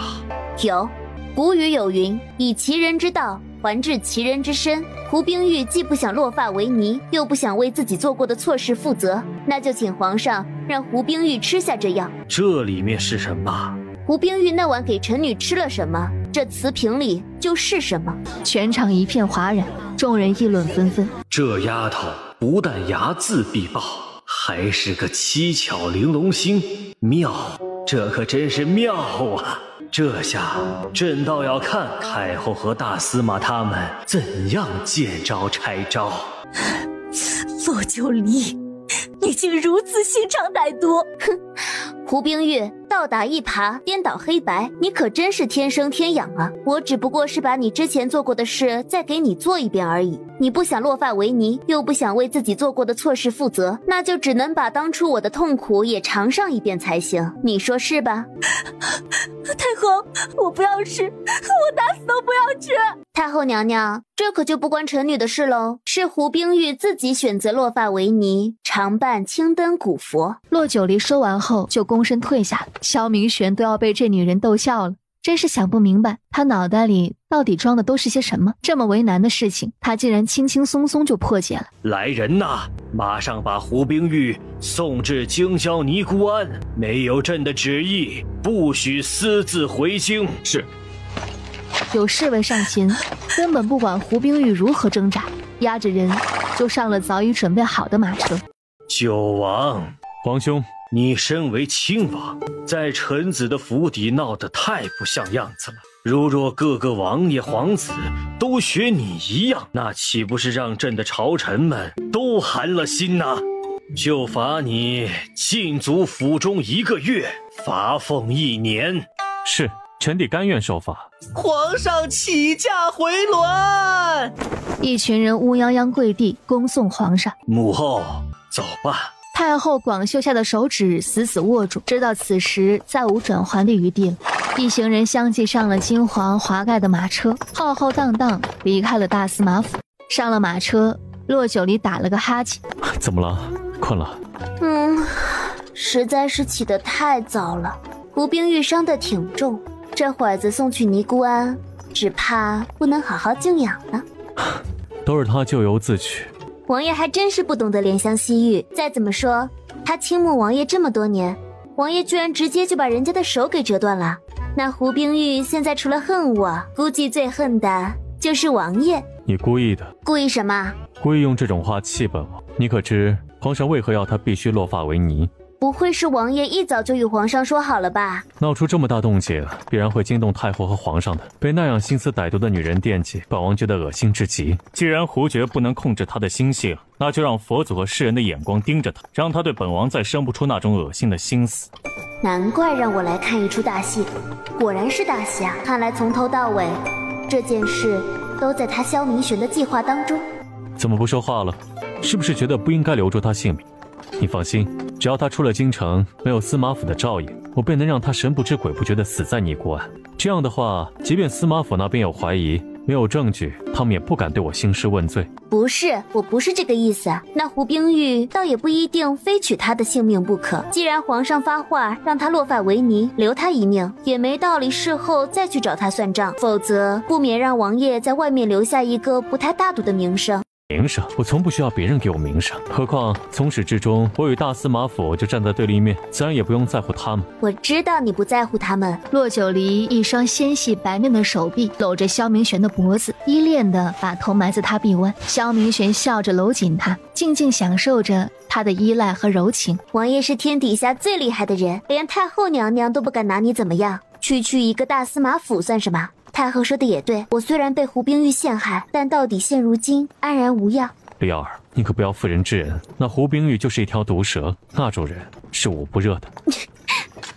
S14: 有。古语有云，以其人之道还治其人之身。胡冰玉既不想落发为尼，又不想为自己做过的错事负责，那就请皇上让胡冰玉吃下这药。
S6: 这里面是什么？
S14: 胡冰玉那晚给臣女吃了什么，这瓷瓶里就是什么。
S1: 全场一片哗然，众人议论纷纷。
S6: 这丫头不但睚眦必报，还是个七巧玲珑星，妙，这可真是妙啊！这下朕倒要看太后和大司马他们怎样见招拆招。
S3: 洛九离，你竟如此心肠歹毒！
S14: 哼，胡冰玉，倒打一耙，颠倒黑白，你可真是天生天养啊！我只不过是把你之前做过的事再给你做一遍而已。你不想落发为尼，又不想为自己做过的错事负责，那就只能把当初我的痛苦也尝上一遍才行。你说是吧？
S3: 太后，我不要吃，我打死都不要吃！
S14: 太后娘娘，这可就不关臣女的事喽，是胡冰玉自己选择落发为尼，常伴青灯古佛。
S1: 洛九离说完后就躬身退下，萧明玄都要被这女人逗笑了。真是想不明白，他脑袋里到底装的都是些什么？这么为难的事情，他竟然轻轻松松就破解了。
S6: 来人呐，马上把胡冰玉送至京郊尼姑庵，没有朕的旨意，不许私自回京。
S7: 是。
S1: 有侍卫上前，根本不管胡冰玉如何挣扎，押着人就上了早已准备好的马车。
S6: 九王，
S5: 皇兄，
S6: 你身为亲王，在臣子的府邸闹得太不像样子了。如若各个王爷皇子都学你一样，那岂不是让朕的朝臣们都寒了心呐？就罚你禁足府中1个月，罚俸1年。
S5: 是，臣弟甘愿受罚。
S10: 皇上起驾回銮！
S1: 一群人乌泱泱跪地恭送皇上。
S6: 母后，走吧。
S1: 太后广袖下的手指死死握住，知道此时再无转圜的余地了。一行人相继上了金黄华盖的马车，浩浩荡荡离开了大司马府。上了马车，洛九离打了个哈欠。
S5: 怎么了？困了？
S14: 实在是起得太早了。胡冰玉伤得挺重，这会子送去尼姑庵，只怕不能好好静养了。
S5: 都是他咎由自取。
S14: 王爷还真是不懂得怜香惜玉。再怎么说，他倾慕王爷这么多年，王爷居然直接就把人家的手给折断了。那胡冰玉现在除了恨我，估计最恨的就是王爷。
S5: 你故意的。
S14: 故意什么？
S5: 故意用这种话气本王。你可知皇上为何要他必须落发为尼？
S14: 不会是王爷一早就与皇上说好了吧？
S5: 闹出这么大动静，必然会惊动太后和皇上的。被那样心思歹毒的女人惦记，本王觉得恶心至极。既然胡爵不能控制他的心性，那就让佛祖和世人的眼光盯着他，让他对本王再生不出那种恶心的心思。
S14: 难怪让我来看一出大戏，果然是大戏啊！看来从头到尾，这件事都在他萧明玄的计划当中。
S5: 怎么不说话了？是不是觉得不应该留住他性命？你放心，只要他出了京城，没有司马府的照应，我便能让他神不知鬼不觉地死在尼姑庵。这样的话，即便司马府那边有怀疑，没有证据，他们也不敢对我兴师问罪。
S14: 不是，我不是这个意思。那胡冰玉倒也不一定非取他的性命不可。既然皇上发话让他落发为尼，留他一命，也没道理事后再去找他算账，否则不免让王爷在外面留下一个不太大度的名声。
S5: 名声？我从不需要别人给我名声，何况从始至终我与大司马府就站在对立面，自然也不用在乎他们。
S14: 我知道你不在乎他们。
S1: 洛九离一双纤细白嫩的手臂搂着萧明玄的脖子，依恋地把头埋在他臂弯。萧明玄笑着搂紧他，静静享受着他的依赖和柔情。
S14: 王爷是天底下最厉害的人，连太后娘娘都不敢拿你怎么样，区区一个大司马府算什么？太后说的也对，我虽然被胡冰玉陷害，但到底现如今安然无恙。
S5: 李儿，你可不要妇人之仁，那胡冰玉就是一条毒蛇，那种人是我不热的。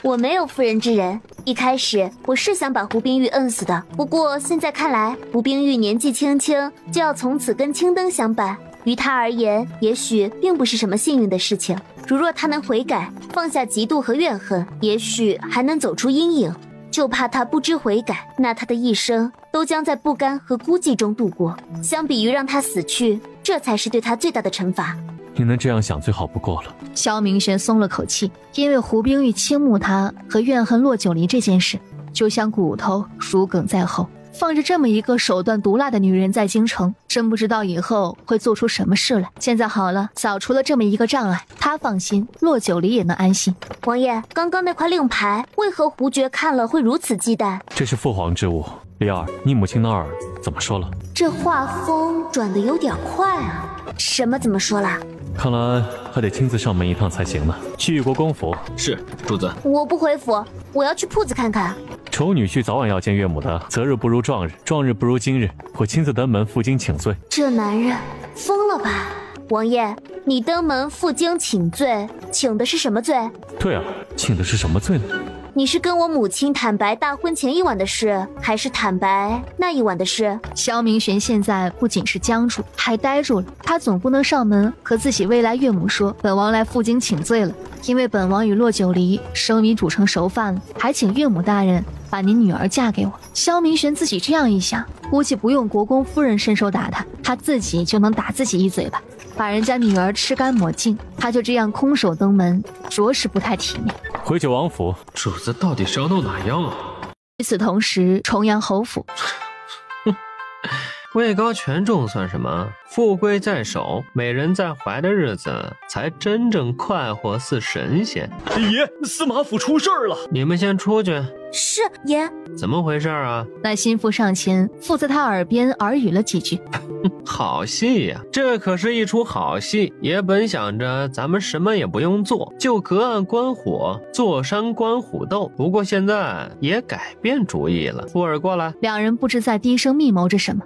S14: 我没有妇人之仁，一开始我是想把胡冰玉摁死的，不过现在看来，胡冰玉年纪轻轻就要从此跟青灯相伴，于他而言，也许并不是什么幸运的事情。如若他能悔改，放下嫉妒和怨恨，也许还能走出阴影。就怕他不知悔改，那他的一生都将在不甘和孤寂中度过。相比于让他死去，这才是对他最大的惩罚。
S5: 你能这样想最好不过了。
S1: 萧明玄松了口气，因为胡冰玉倾慕他和怨恨洛九离这件事，就像骨头如鲠在喉。放着这么一个手段毒辣的女人在京城，真不知道以后会做出什么事来。现在好了，扫除了这么一个障碍，他放心，洛九离也能安心。
S14: 王爷，刚刚那块令牌，为何胡爵看了会如此忌惮？
S5: 这是父皇之物。李儿，你母亲那儿怎么说了？
S14: 这画风转得有点快啊。什么怎么说啦？
S5: 看来还得亲自上门一趟才行呢。去玉国公府。
S7: 是，主子。
S14: 我不回府，我要去铺子看看。
S5: 丑女婿早晚要见岳母的，择日不如撞日，撞日不如今日。我亲自登门负荆请罪。
S14: 这男人疯了吧？王爷，你登门负荆请罪，请的是什么罪？
S5: 对啊，请的是什么罪呢？
S14: 你是跟我母亲坦白大婚前一晚的事，还是坦白那一晚的事？
S1: 萧明玄现在不仅是僵住，还呆住了。他总不能上门和自己未来岳母说，本王来负荆请罪了，因为本王与骆九离生米煮成熟饭了，还请岳母大人把您女儿嫁给我。萧明玄自己这样一想，估计不用国公夫人伸手打他，他自己就能打自己一嘴巴，把人家女儿吃干抹净。他就这样空手登门，着实不太体面。
S5: 回九王府，
S8: 主子到底是要闹哪样啊？
S1: 与此同时，重阳侯府，
S8: 位高权重算什么？富贵在手，美人在怀的日子，才真正快活似神仙。
S6: 爷，司马府出事儿了！
S8: 你们先出去。
S14: 是爷。
S8: 怎么回事啊？
S1: 那心腹上前，附在他耳边耳语了几句。
S8: 好戏呀，这可是一出好戏。爷本想着咱们什么也不用做，就隔岸观火，坐山观虎斗。不过现在爷改变主意了。富儿过来。
S1: 两人不知在低声密谋着什么。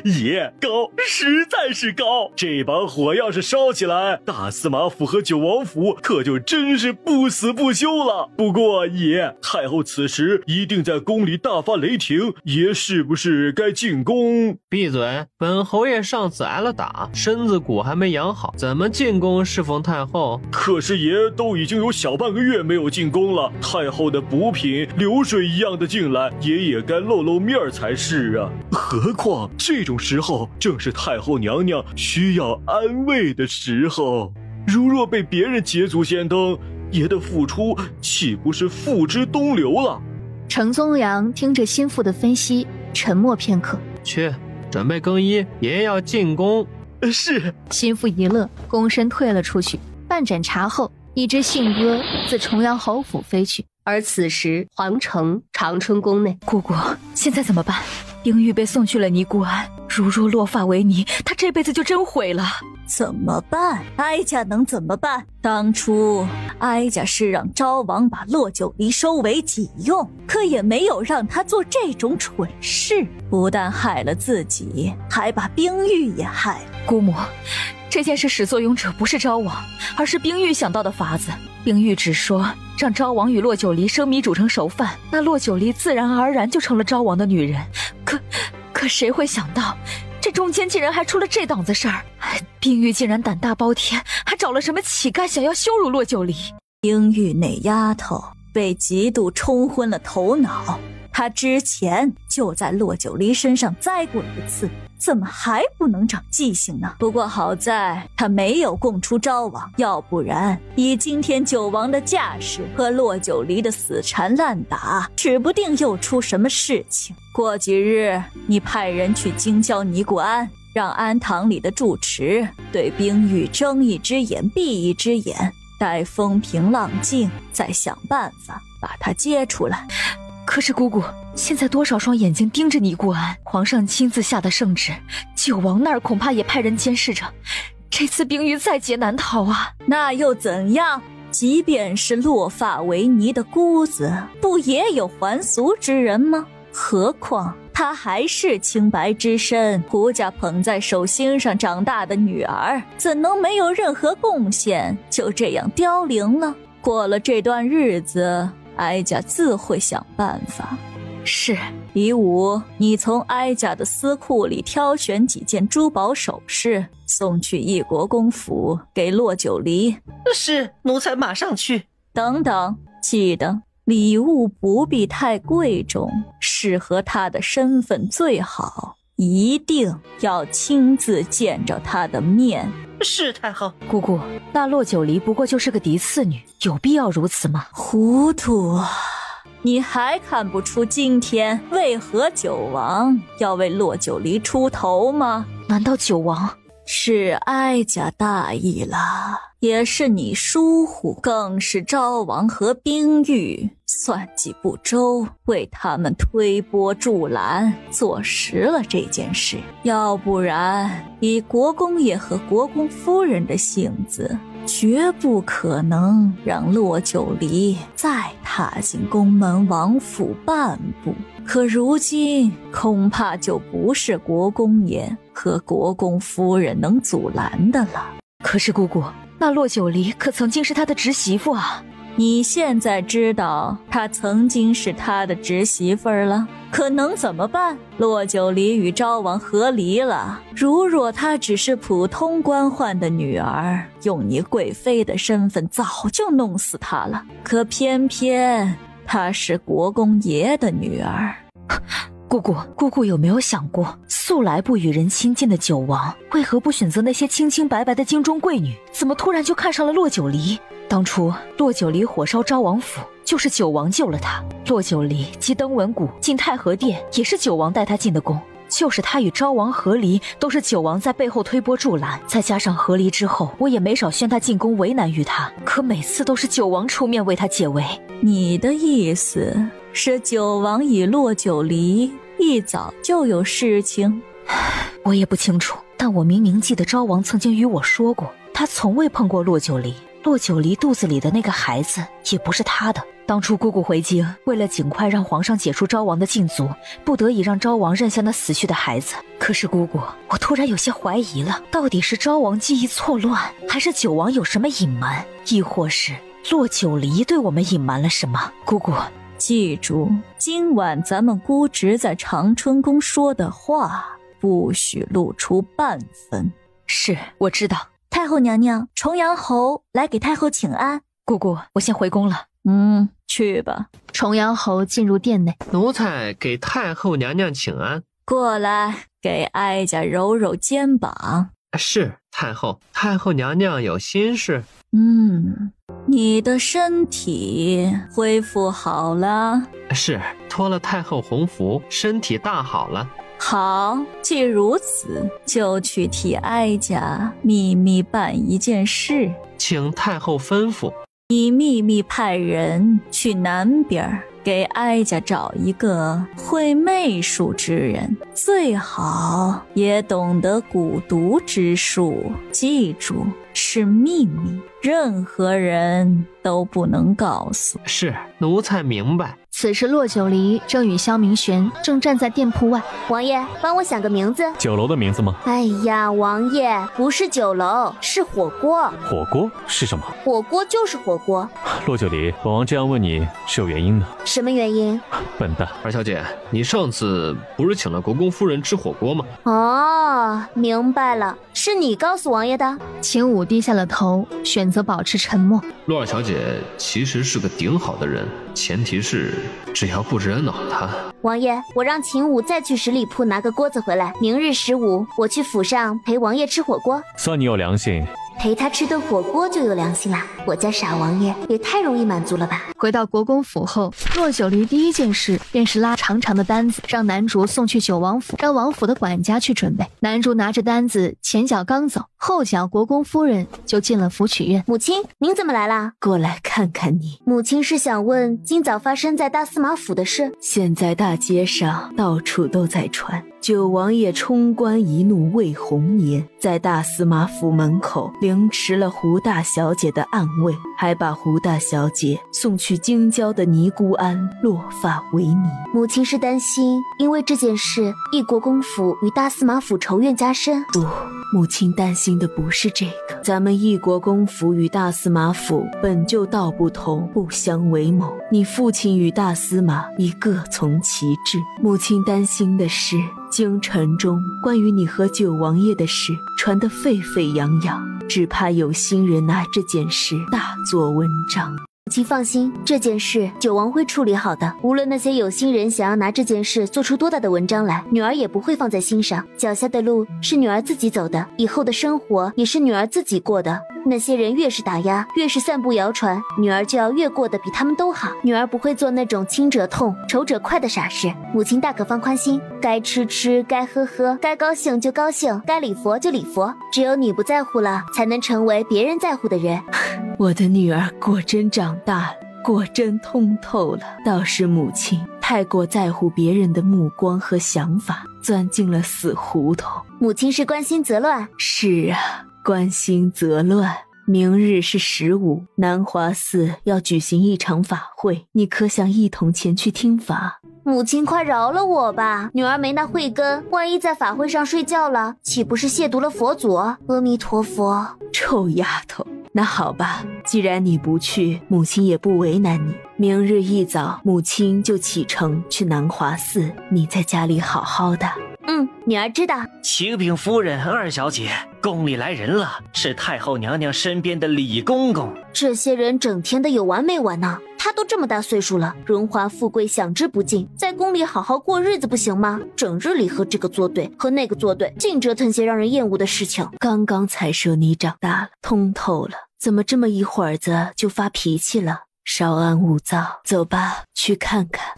S6: 爷，高，实在是高！这把火要是烧起来，大司马府和九王府可就真是不死不休了。不过爷，太后此时一定在宫里大发雷霆，爷是不是该进宫？
S8: 闭嘴！本侯爷上次挨了打，身子骨还没养好，怎么进宫侍奉太后？
S6: 可是爷都已经有小半个月没有进宫了，太后的补品流水一样的进来，爷也该露露面才是啊。何况这种时候正是太后娘娘需要安慰的时候，如若被别人捷足先登，爷的付出岂不是付之东流了？
S1: 程宗良听着心腹的分析，沉默片刻。
S8: 去，准备更衣，爷要进宫。
S6: 是。
S1: 心腹一乐，躬身退了出去。半盏茶后，一只信鸽自重阳侯府飞去。
S15: 而此时，皇城长春宫内，
S12: 姑姑，现在怎么办？冰玉被送去了尼姑庵，如若落发为尼，她这辈子就真毁了。
S3: 怎么办？哀家能怎么办？当初哀家是让昭王把骆九离收为己用，可也没有让他做这种蠢事，不但害了自己，还把冰玉也害了。
S12: 姑母，这件事始作俑者不是昭王，而是冰玉想到的法子。冰玉只说让昭王与骆九离生米煮成熟饭，那骆九离自然而然就成了昭王的女人。可谁会想到，这中间竟然还出了这档子事儿！冰玉竟然胆大包天，还找了什么乞丐想要羞辱骆九离。
S3: 冰玉那丫头被嫉妒冲昏了头脑，她之前就在骆九离身上栽过一次，怎么还不能长记性呢？不过好在她没有供出昭王，要不然以今天九王的架势和骆九离的死缠烂打，指不定又出什么事情。过几日你派人去京郊尼姑庵，让庵堂里的住持对冰玉睁一只眼闭一只眼，待风平浪静再想办法把她接出来。
S12: 可是姑姑，现在多少双眼睛盯着尼姑庵，皇上亲自下的圣旨，九王那儿恐怕也派人监视着。这次冰玉在劫难逃啊！
S3: 那又怎样？即便是落发为尼的姑子，不也有还俗之人吗？何况她还是清白之身，胡家捧在手心上长大的女儿，怎能没有任何贡献就这样凋零了？过了这段日子，哀家自会想办法。
S12: 是。
S3: 李武，你从哀家的私库里挑选几件珠宝首饰，送去义国公府给骆九离。
S10: 是，奴才马上去。
S3: 等等，记得礼物不必太贵重，适合他的身份最好，一定要亲自见着他的面。
S10: 是太后。
S12: 姑姑，那骆九离不过就是个嫡次女，有必要如此吗？
S3: 糊涂啊！你还看不出今天为何九王要为骆九离出头吗？
S12: 难道九王
S3: 是哀家大意了，也是你疏忽，更是昭王和冰玉算计不周，为他们推波助澜，坐实了这件事。要不然，以国公爷和国公夫人的性子，绝不可能让骆九离再踏进宫门王府半步。可如今恐怕就不是国公爷和国公夫人能阻拦的了。
S12: 可是姑姑，那骆九离可曾经是他的侄媳妇啊。
S3: 你现在知道她曾经是他的侄媳妇了，可能怎么办？骆九离与昭王和离了，如若她只是普通官宦的女儿，用你贵妃的身份早就弄死她了。可偏偏她是国公爷的女儿。
S12: 姑姑有没有想过，素来不与人亲近的九王，为何不选择那些清清白白的京中贵女？怎么突然就看上了骆九离？当初骆九离火烧昭王府，就是九王救了他。骆九离击登文谷进太和殿，也是九王带他进的宫。就是他与昭王和离，都是九王在背后推波助澜。再加上和离之后，我也没少劝他进宫为难于他，可每次都是九王出面为他解围。
S3: 你的意思是九王与骆九离一早就有事情？
S12: 我也不清楚，但我明明记得昭王曾经与我说过，他从未碰过骆九离。骆九离肚子里的那个孩子也不是他的。当初姑姑回京，为了尽快让皇上解除昭王的禁足，不得已让昭王认下那死去的孩子。可是姑姑，我突然有些怀疑了，到底是昭王记忆错乱，还是九王有什么隐瞒，亦或是骆九离对我们隐瞒了什么？姑姑，
S3: 记住，今晚咱们姑侄在长春宫说的话，不许露出半分。
S12: 是，我知道。
S9: 太后娘娘，重阳侯来给太后请安。
S12: 姑姑，我先回宫了。
S3: 去吧。
S1: 重阳侯进入殿内，
S8: 奴才给太后娘娘请安。
S3: 过来，给哀家揉揉肩膀。
S8: 是，太后。太后娘娘有心事。
S3: 你的身体恢复好了？
S8: 是，托了太后洪福，身体大好了。
S3: 好，既如此，就去替哀家秘密办一件事。
S8: 请太后吩咐。
S3: 你秘密派人去南边给哀家找一个会媚术之人，最好也懂得蛊毒之术。记住，是秘密，任何人都不能告诉。
S8: 是，奴才明白。
S1: 此时骆九离正与萧明玄正站在店铺外。
S14: 王爷，帮我想个名字。
S5: 酒楼的名字吗？
S14: 哎呀，王爷，不是酒楼，是火锅。
S5: 火锅是什么？
S14: 火锅就是火锅。
S5: 骆九离，本王这样问你是有原因的。
S14: 什么原因？
S5: 笨蛋。
S7: 二小姐，你上次不是请了国公夫人吃火锅吗？
S14: 哦，明白了，是你告诉王爷的。
S1: 秦武低下了头，选择保持沉默。
S7: 陆二小姐其实是个顶好的人，前提是只要不惹恼她。
S14: 王爷，我让秦武再去十里铺拿个锅子回来，明日15我去府上陪王爷吃火锅。
S5: 算你有良心。
S14: 陪他吃顿火锅就有良心啦，我家傻王爷也太容易满足了吧。
S1: 回到国公府后，骆九离第一件事便是拉长长的单子，让南竹送去九王府，让王府的管家去准备。南竹拿着单子，前脚刚走，后脚国公夫人就进了府曲院。
S14: 母亲，您怎么来啦？
S13: 过来看看你。
S14: 母亲是想问今早发生在大司马府的事。
S13: 现在大街上到处都在传，九王爷冲冠一怒为红颜，在大司马府门口凌迟了胡大小姐的暗卫，还把胡大小姐送去京郊的尼姑庵落发为尼。
S14: 母亲是担心因为这件事一国公府与大司马府仇怨加深。
S13: 不，母亲担心的不是这个。咱们一国公府与大司马府本就道不同，不相为谋，你父亲与大司马已各从其志。母亲担心的是京城中关于你和九王爷的事传得沸沸扬扬，只怕有心人拿这件事大做文章。
S14: 请放心，这件事九王会处理好的。无论那些有心人想要拿这件事做出多大的文章来，女儿也不会放在心上。脚下的路是女儿自己走的，以后的生活也是女儿自己过的。那些人越是打压，越是散布谣传，女儿就要越过得比他们都好。女儿不会做那种轻者痛、仇者快的傻事。母亲大可放宽心，该吃吃，该喝喝，该高兴就高兴，该礼佛就礼佛。只有你不在乎了，才能成为别人在乎的人。
S13: 我的女儿果真长大了，果真通透了。倒是母亲太过在乎别人的目光和想法，钻进了死胡同。
S14: 母亲是关心则乱。
S13: 是啊，关心则乱。明日是15，南华寺要举行一场法会，你可想一同前去听法？
S14: 母亲快饶了我吧，女儿没那慧根，万一在法会上睡觉了，岂不是亵渎了佛祖？阿弥陀佛。
S13: 臭丫头，那好吧，既然你不去，母亲也不为难你。明日一早，母亲就启程去南华寺，你在家里好好的。
S14: 女儿知道。
S10: 启禀夫人、二小姐，宫里来人了，是太后娘娘身边的李公公。
S14: 这些人整天的有完没完呢？他都这么大岁数了，荣华富贵享之不尽，在宫里好好过日子不行吗？整日里和这个作对，和那个作对，净折腾些让人厌恶的事情。
S13: 刚刚才说你长大了，通透了，怎么这么一会儿子就发脾气了？稍安勿躁，走吧，去看看。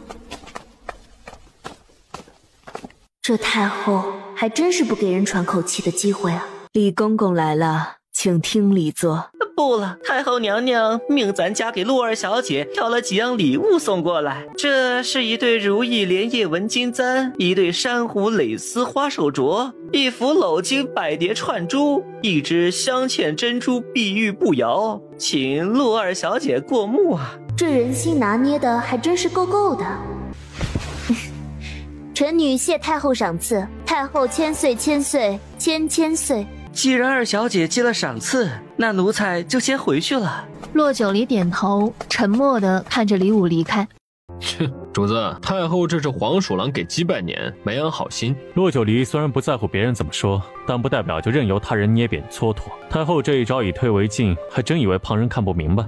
S14: 这太后还真是不给人喘口气的机会啊！
S13: 李公公来了，请听礼座。
S10: 不了，太后娘娘命咱家给陆二小姐挑了几样礼物送过来，这是一对如意莲叶纹金簪，一对珊瑚蕾丝花手镯，一幅镂金百蝶串珠，一只镶嵌珍珠碧玉步摇，请陆二小姐过目啊！
S14: 这人心拿捏的还真是够够的。臣女谢太后赏赐，太后千岁千岁千千岁。
S10: 既然二小姐接了赏赐，那奴才就先回去了。
S1: 骆九离点头，沉默地看着李武离开。
S7: 切，主子，太后这是黄鼠狼给鸡拜年，没安好心。
S5: 骆九离虽然不在乎别人怎么说，但不代表就任由他人捏扁蹉跎。太后这一招以退为进，还真以为旁人看不明白。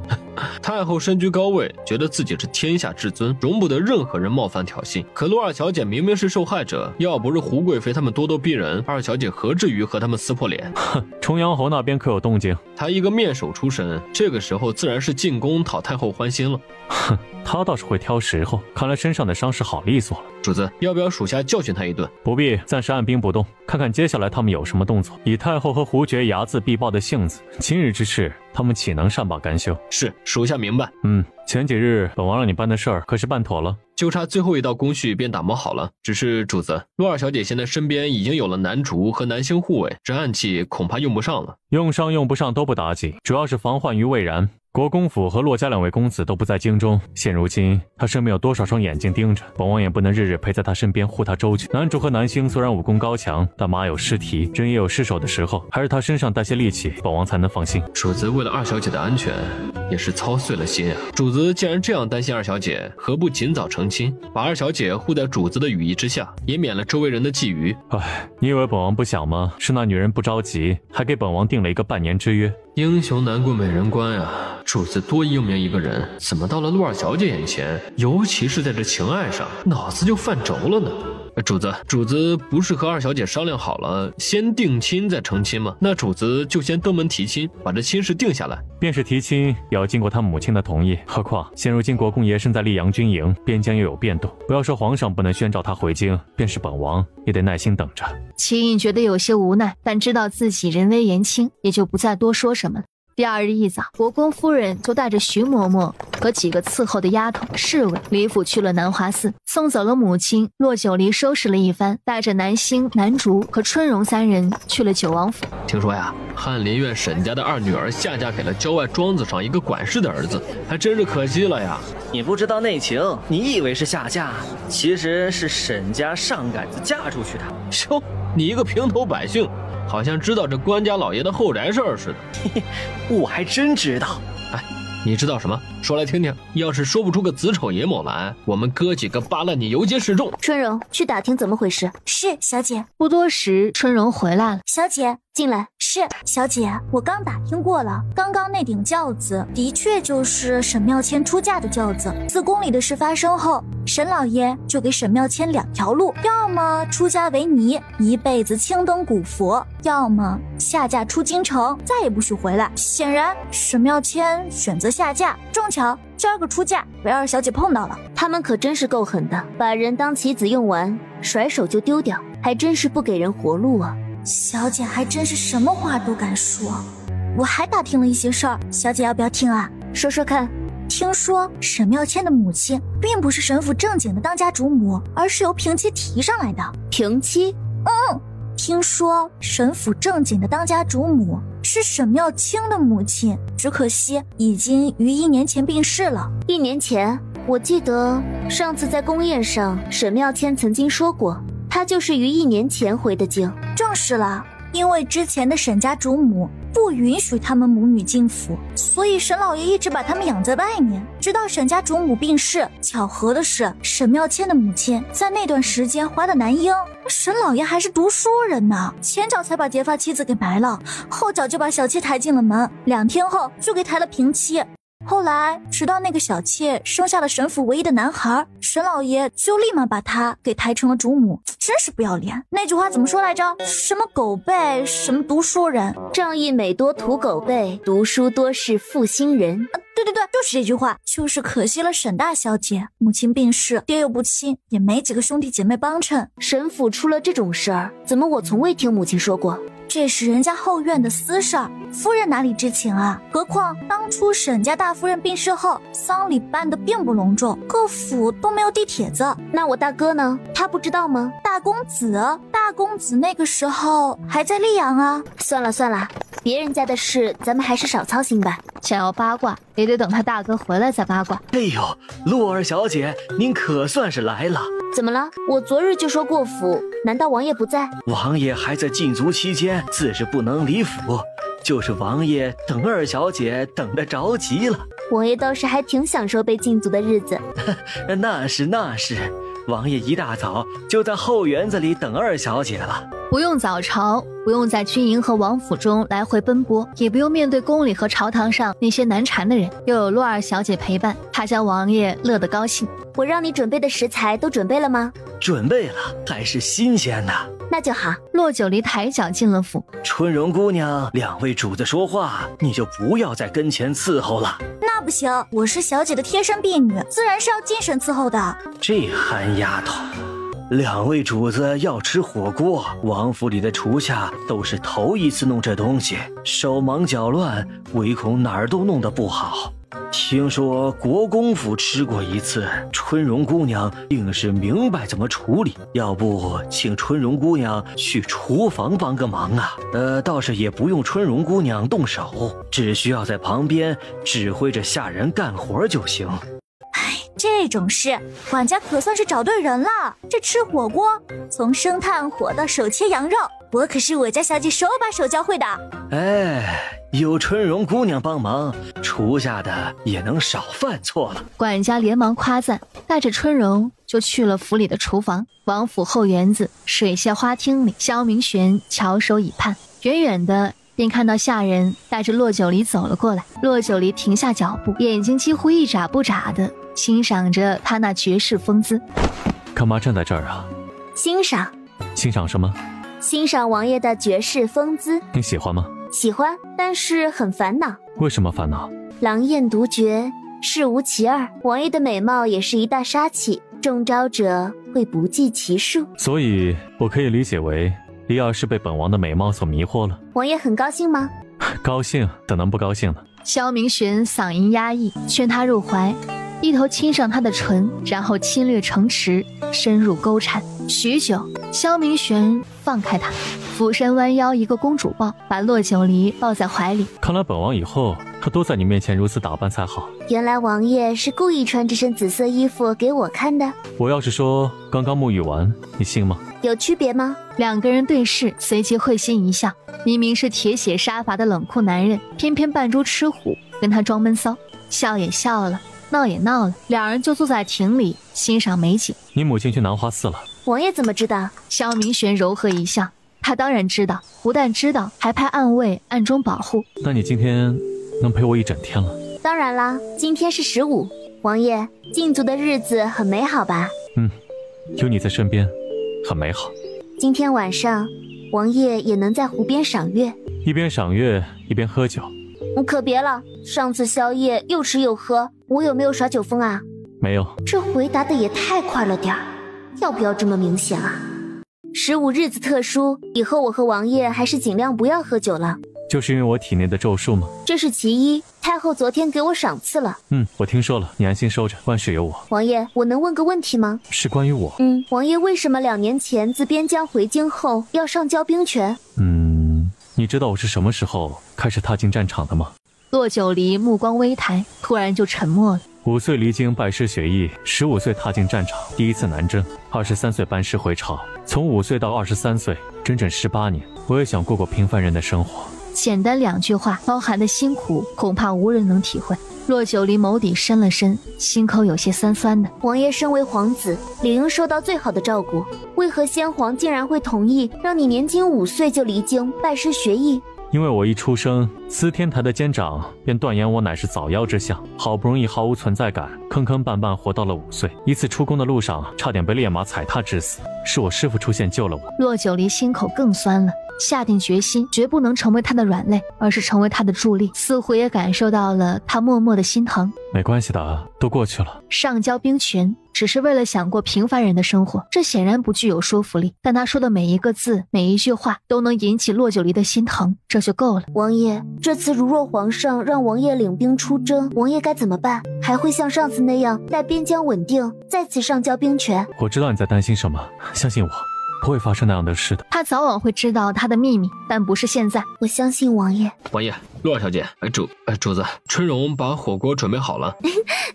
S7: 太后身居高位，觉得自己是天下至尊，容不得任何人冒犯挑衅。可陆二小姐明明是受害者，要不是胡贵妃他们咄咄逼人，二小姐何至于和他们撕破脸？
S5: 哼，重阳侯那边可有动静？
S7: 他一个面首出身，这个时候自然是进宫讨太后欢心了。
S5: 哼，他倒是会挑时候，看来身上的伤势好利索了。
S7: 主子，要不要属下教训他一顿？
S5: 不必，暂时按兵不动，看看接下来他们有什么动作。以太后和胡爵睚眦必报的性子，今日之事，他们岂能善罢甘休？
S7: 是，属下明白。
S5: 前几日本王让你办的事儿，可是办妥了？
S7: 就差最后一道工序便打磨好了。只是主子，陆二小姐现在身边已经有了男主和男星护卫，这暗器恐怕用不上了。
S5: 用上用不上都不打紧，主要是防患于未然。国公府和骆家两位公子都不在京中，现如今他身边有多少双眼睛盯着，本王也不能日日陪在他身边护他周全。男主和男星虽然武功高强，但马有失蹄，人也有失手的时候，还是他身上带些力气，本王才能放心。
S7: 主子为了二小姐的安全，也是操碎了心啊。主子既然这样担心二小姐，何不尽早成亲，把二小姐护在主子的羽翼之下，也免了周围人的觊觎。
S5: 哎，你以为本王不想吗？是那女人不着急，还给本王定了一个半年之约。
S7: 英雄难过美人关啊！主子多英明一个人，怎么到了陆二小姐眼前，尤其是在这情爱上，脑子就犯轴了呢？主子不是和二小姐商量好了，先定亲再成亲吗？那主子就先登门提亲，把这亲事定下来。
S5: 便是提亲，也要经过他母亲的同意。何况现如今国公爷身在溧阳军营，边疆又有变动，不要说皇上不能宣召他回京，便是本王也得耐心等着。
S1: 齐颖觉得有些无奈，但知道自己人微言轻，也就不再多说什么了。第二日一早，国公夫人就带着徐嬷嬷和几个伺候的丫头侍卫李府去了南华寺，送走了母亲。骆九离收拾了一番，带着南星、南竹和春荣三人去了九王府。
S7: 听说呀，翰林院沈家的二女儿下嫁给了郊外庄子上一个管事的儿子，还真是可惜了呀。
S10: 你不知道内情，你以为是下嫁，其实是沈家上杆子嫁出去的。
S7: 哟，你一个平头百姓，好像知道这官家老爷的后宅事儿似的。
S10: 嘿嘿，我还真知道。
S7: 哎，你知道什么？说来听听。要是说不出个子丑寅卯来，我们哥几个扒拉你游街示众。
S14: 春荣，去打听怎么回事。
S9: 是，小姐。
S1: 不多时，春荣回来了。
S9: 小姐，
S14: 进来。
S9: 是。是，小姐，我刚打听过了，刚刚那顶轿子的确就是沈妙谦出嫁的轿子。自宫里的事发生后，沈老爷就给沈妙谦2条路，要么出家为尼，一辈子青灯古佛，要么下嫁出京城，再也不许回来。显然，沈妙谦选择下嫁，正巧今儿个出嫁被2小姐碰到了。
S13: 他们可真是够狠的，把人当棋子用完，甩手就丢掉，还真是不给人活路啊！
S9: 小姐还真是什么话都敢说。我还打听了一些事儿，小姐要不要听啊？
S13: 说说看。
S9: 听说沈妙谦的母亲并不是沈府正经的当家主母，而是由平妻提上来的。
S13: 平妻？
S9: 听说沈府正经的当家主母是沈妙清的母亲，只可惜已经于1年前病逝了。
S13: 1年前？我记得上次在宫宴上，沈妙谦曾经说过，她就是于1年前回的京。
S9: 正是了，因为之前的沈家主母不允许他们母女进府，所以沈老爷一直把他们养在外面，直到沈家主母病逝。巧合的是，沈妙谦的母亲在那段时间怀了男婴，沈老爷还是读书人呢，前脚才把结发妻子给埋了，后脚就把小妾抬进了门，2天后就给抬了平妻。后来直到那个小妾生下了沈府唯一的男孩，沈老爷就立马把她给抬成了主母，真是不要脸。那句话怎么说来着？什么狗辈，什么读书人，
S13: 仗义每多屠狗辈，读书多是负心人。
S9: 对，就是这句话。就是可惜了沈大小姐，母亲病逝，爹又不亲，也没几个兄弟姐妹帮衬。
S13: 沈府出了这种事儿，怎么我从未听母亲说过？
S9: 这是人家后院的私事儿，夫人哪里知情啊？何况当初沈家大夫人病逝后，丧礼办得并不隆重，各府都没有递帖子。
S13: 那我大哥呢？他不知道吗？
S9: 大公子那个时候还在溧阳啊。
S13: 算了，别人家的事咱们还是少操心吧。
S1: 想要八卦也得等他大哥回来再八卦。
S6: 哎呦，洛儿小姐，您可算是来了。
S13: 怎么了？我昨日就说过府，难道王爷不在？
S6: 王爷还在禁足期间，自是不能离府。就是王爷等2小姐等得着急了。
S13: 王爷倒是还挺享受被禁足的日子。
S6: 那是，王爷一大早就在后园子里等2小姐了。
S1: 不用早朝，不用在军营和王府中来回奔波，也不用面对宫里和朝堂上那些难缠的人，又有洛2小姐陪伴，他将王爷乐得高兴。
S13: 我让你准备的食材都准备了吗？
S6: 准备了，还是新鲜的。
S13: 那就好。
S1: 洛九离抬脚进了府。
S6: 春荣姑娘，2位主子说话，你就不要在跟前伺候了。
S9: 那不行，我是小姐的贴身婢女，自然是要谨慎伺候的。
S6: 这憨丫头，2位主子要吃火锅，王府里的厨下都是头一次弄这东西，手忙脚乱，唯恐哪儿都弄得不好。听说国公府吃过一次，春荣姑娘定是明白怎么处理，要不请春荣姑娘去厨房帮个忙啊？倒是也不用春荣姑娘动手，只需要在旁边指挥着下人干活就行。
S9: 这种事，管家可算是找对人了。这吃火锅，从生炭火到手切羊肉，我可是我家小姐手把手教会的。
S6: 有春荣姑娘帮忙，厨下的也能少犯错了。
S1: 管家连忙夸赞，带着春荣就去了府里的厨房。王府后园子水榭花厅里，萧明玄翘首以盼，远远的便看到下人带着洛九离走了过来。洛九离停下脚步，眼睛几乎一眨不眨的欣赏着他那绝世风姿。
S5: 干嘛站在这儿啊？
S13: 欣赏
S5: 什么？
S13: 欣赏王爷的绝世风姿。
S5: 你喜欢吗？
S13: 喜欢，但是很烦恼。
S5: 为什么烦恼？
S13: 狼艳独绝，事无其二。王爷的美貌也是一大杀器，中招者会不计其数。
S5: 所以我可以理解为李儿是被本王的美貌所迷惑了。
S13: 王爷很高兴吗？
S5: 高兴，怎能不高兴呢？
S1: 萧明玄嗓音压抑，劝他入怀，一头亲上她的唇，然后侵略城池，深入沟缠。许久，萧明玄放开他，俯身弯腰一个公主抱，把洛九离抱在怀里。
S5: 看来本王以后可都在你面前如此打扮才好。
S13: 原来王爷是故意穿这身紫色衣服给我看的。
S5: 我要是说刚刚沐浴完，你信吗？
S13: 有区别吗
S1: ？2个人对视，随即会心一笑。明明是铁血杀伐的冷酷男人，偏偏扮猪吃虎，跟他装闷骚。笑也笑了，闹也闹了，2人就坐在亭里欣赏美景。
S5: 你母亲去南华寺了。
S13: 王爷怎么知道？
S1: 萧明玄柔和一笑，他当然知道，不但知道，还派暗卫暗中保护。
S5: 那你今天能陪我一整天了？
S14: 当然啦，今天是15，王爷，禁足的日子很美好吧？
S5: 有你在身边，很美好。
S14: 今天晚上，王爷也能在湖边赏月，
S5: 一边赏月一边喝酒。
S14: 可别了，上次宵夜又吃又喝，我有没有耍酒疯啊？
S5: 没有。
S14: 这回答的也太快了点儿，要不要这么明显啊？15日子特殊，以后我和王爷还是尽量不要喝酒了。
S5: 就是因为我体内的咒术吗？
S14: 这是其一，太后昨天给我赏赐了。
S5: 我听说了，你安心收着，万事有我。
S14: 王爷，我能问个问题吗？
S5: 是关于我。
S14: 王爷为什么2年前自边疆回京后要上交兵权？
S5: 你知道我是什么时候开始踏进战场的吗？
S1: 骆九离目光微抬，突然就沉默了。
S5: 5岁离京拜师学艺，15岁踏进战场，第一次南征，23岁班师回朝，从5岁到23岁，整整18年，我也想过平凡人的生活。
S1: 简单2句话，包含的辛苦，恐怕无人能体会。骆九离眸底深了深，心口有些酸酸的。
S14: 王爷身为皇子，理应受到最好的照顾，为何先皇竟然会同意让你年仅5岁就离京拜师学艺？
S5: 因为我一出生，司天台的监长便断言我乃是早夭之相，好不容易毫无存在感，坑坑绊绊活到了5岁。一次出宫的路上，差点被烈马踩踏致死，是我师父出现救了我。
S1: 骆九离心口更酸了，下定决心，绝不能成为他的软肋，而是成为他的助力。似乎也感受到了他默默的心疼。
S5: 没关系的，都过去了。
S1: 上交兵权只是为了想过平凡人的生活，这显然不具有说服力。但他说的每一个字，每一句话，都能引起骆九离的心疼，这就够了。
S14: 王爷，这次如若皇上让王爷领兵出征，王爷该怎么办？还会像上次那样待边疆稳定，再次上交兵权？
S5: 我知道你在担心什么，相信我，不会发生那样的事的。
S1: 他早晚会知道他的秘密，但不是现在。
S14: 我相信王爷。
S7: 王爷，陆二小姐，主子，春荣把火锅准备好了。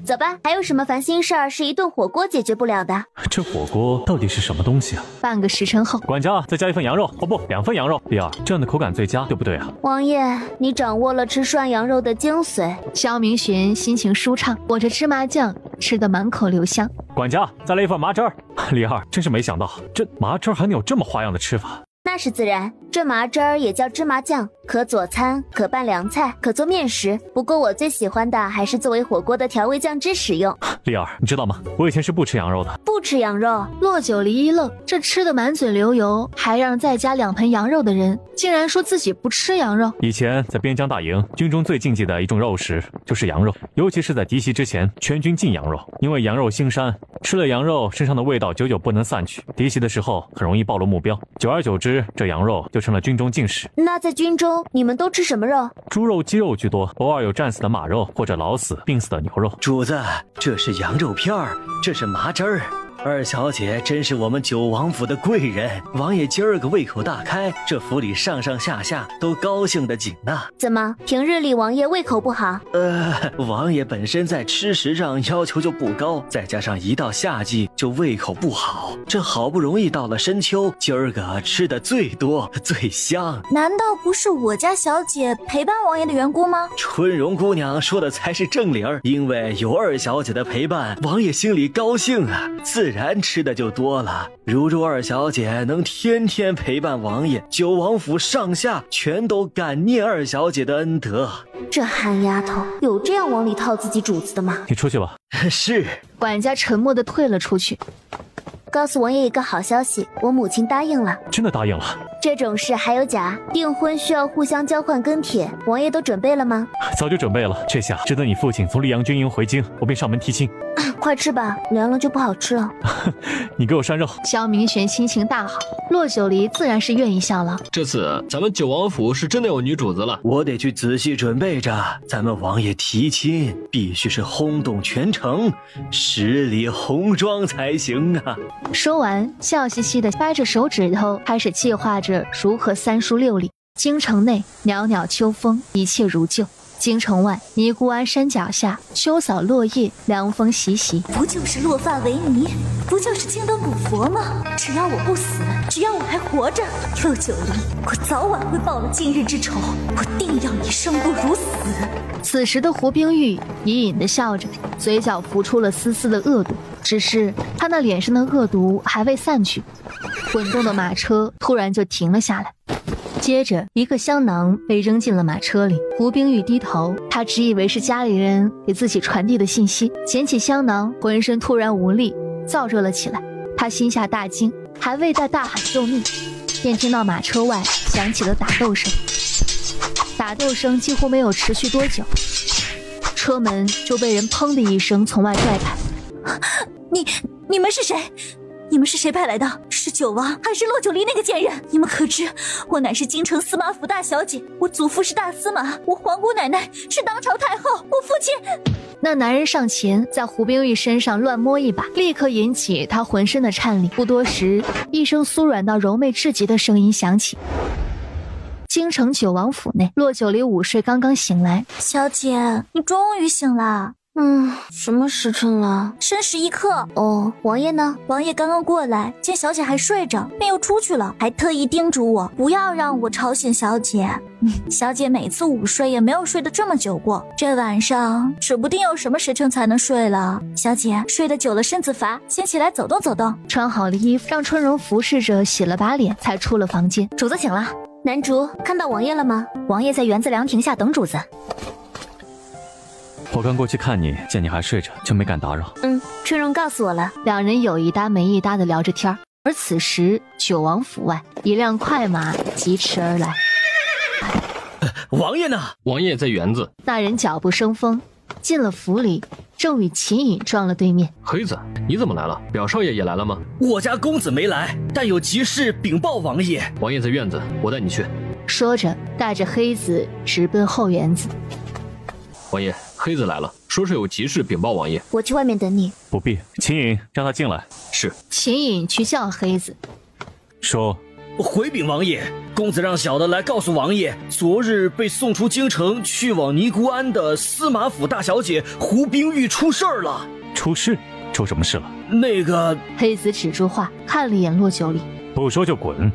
S14: 走吧，还有什么烦心事儿是一顿火锅解决不了的？
S5: 这火锅到底是什么东西啊？
S1: 半个时辰后，
S5: 管家，再加1份羊肉，哦不，2份羊肉。第二，这样的口感最佳，对不对啊？
S14: 王爷，你掌握了吃涮羊肉的精髓。
S1: 萧明玄心情舒畅，裹着芝麻酱，吃得满口留香。
S5: 管家，再来1份麻汁儿。李二，真是没想到，这麻汁儿还能有这么花样的吃法。
S14: 那是自然，这麻汁儿也叫芝麻酱，可佐餐，可拌凉菜，可做面食。不过我最喜欢的还是作为火锅的调味酱汁使用。
S5: 丽儿，你知道吗？我以前是不吃羊肉的。
S14: 不吃羊肉？
S1: 骆九离一愣，这吃得满嘴流油，还让再加2盆羊肉的人，竟然说自己不吃羊肉。
S5: 以前在边疆大营，军中最禁忌的一种肉食就是羊肉，尤其是在敌袭之前，全军禁羊肉，因为羊肉腥膻，吃了羊肉身上的味道久久不能散去，敌袭的时候很容易暴露目标，久而久之，这羊肉就成了军中禁食。
S14: 那在军中你们都吃什么肉？
S5: 猪肉、鸡肉居多，偶尔有战死的马肉或者老死、病死的牛肉。
S6: 主子，这是羊肉片儿，这是麻汁儿。二小姐真是我们九王府的贵人，王爷今儿个胃口大开，这府里上上下下都高兴得紧呐。
S14: 怎么，平日里王爷胃口不好？
S6: 王爷本身在吃食上要求就不高，再加上一到夏季就胃口不好，这好不容易到了深秋，今儿个吃的最多最香。
S9: 难道不是我家小姐陪伴王爷的缘故吗？
S6: 春荣姑娘说的才是正理儿，因为有二小姐的陪伴，王爷心里高兴啊，自然吃的就多了。如若二小姐能天天陪伴王爷，九王府上下全都感念二小姐的恩德。
S14: 这憨丫头有这样往里套自己主子的吗？
S5: 你出去吧。
S6: 是。
S1: 管家沉默地退了出去。
S14: 告诉王爷一个好消息，我母亲答应了。
S5: 真的答应了？
S14: 这种事还有假？订婚需要互相交换跟帖，王爷都准备了吗？
S5: 早就准备了，这下只等你父亲从溧阳军营回京，我便上门提亲。
S14: 快吃吧，凉了就不好吃了。
S5: 你给我涮肉。
S1: 萧明玄心情大好，骆九离自然是愿意效劳。
S7: 这次咱们九王府是真的有女主子了，
S6: 我得去仔细准备着。咱们王爷提亲必须是轰动全城，十里红妆才行啊！
S1: 说完，笑嘻嘻的掰着手指头，开始计划着如何3书6礼。京城内袅袅秋风，一切如旧。京城外，尼姑庵山脚下，秋扫落叶，凉风习习。
S9: 不就是落发为尼，不就是青灯古佛吗？只要我不死，只要我还活着，陆九龄，我早晚会报了今日之仇，我定要你生不如死。
S1: 此时的胡冰玉隐隐地笑着，嘴角浮出了丝丝的恶毒，只是他那脸上的恶毒还未散去。滚动的马车突然就停了下来，接着一个香囊被扔进了马车里。胡冰玉低头，他只以为是家里人给自己传递的信息，捡起香囊，浑身突然无力，燥热了起来。他心下大惊，还未待大喊救命，便听到马车外响起了打斗声。打斗声几乎没有持续多久，车门就被人砰的一声从外拽开。
S9: 你们是谁？你们是谁派来的？是九王还是骆九龄那个贱人？你们可知我乃是京城司马府大小姐，我祖父是大司马，我皇姑奶奶是当朝太后，我父亲……
S1: 那男人上前在胡冰玉身上乱摸一把，立刻引起他浑身的颤栗。不多时，一声酥软到柔媚至极的声音响起。京城九王府内，骆九龄午睡刚刚醒来。
S9: 小姐，你终于醒了。
S14: 什么时辰了？
S9: 申时一刻。
S14: 哦，王爷呢？
S9: 王爷刚刚过来，见小姐还睡着，便又出去了，还特意叮嘱我不要让我吵醒小姐。小姐每次午睡也没有睡得这么久过，这晚上指不定有什么时辰才能睡了。小姐睡得久了身子乏，先起来走动走动。
S1: 穿好了衣服，让春荣服侍着洗了把脸，才出了房间。
S14: 主子醒了。南竹，看到王爷了吗？
S12: 王爷在园子凉亭下等主子。
S5: 我刚过去看你，见你还睡着，就没敢打扰。
S14: 春荣告诉我了。
S1: 两人有一搭没一搭的聊着天，而此时九王府外，一辆快马疾驰而来。
S11: 王爷呢？
S7: 王爷在园子。
S1: 那人脚步生风，进了府里，正与秦隐撞了对面。
S7: 黑子，你怎么来了？表少爷也来了吗？
S11: 我家公子没来，但有急事禀报王爷。
S7: 王爷在院子，我带你去。
S1: 说着，带着黑子直奔后园子。
S7: 王爷，黑子来了，说是有急事禀报王爷。
S14: 我去外面等你。
S5: 不必，秦隐，让他进来。
S7: 是。
S1: 秦隐去叫黑子，
S5: 说：
S11: 回禀王爷，公子让小的来告诉王爷，昨日被送出京城去往尼姑庵的司马府大小姐胡冰玉出事儿了。
S5: 出事？出什么事了？
S11: 那个……
S1: 黑子止住话，看了一眼骆九龄。
S5: 不说就滚。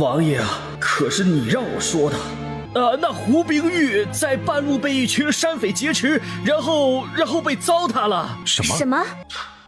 S11: 王爷啊，可是你让我说的。那胡冰玉在半路被一群山匪劫持，然后被糟蹋了。
S7: 什么？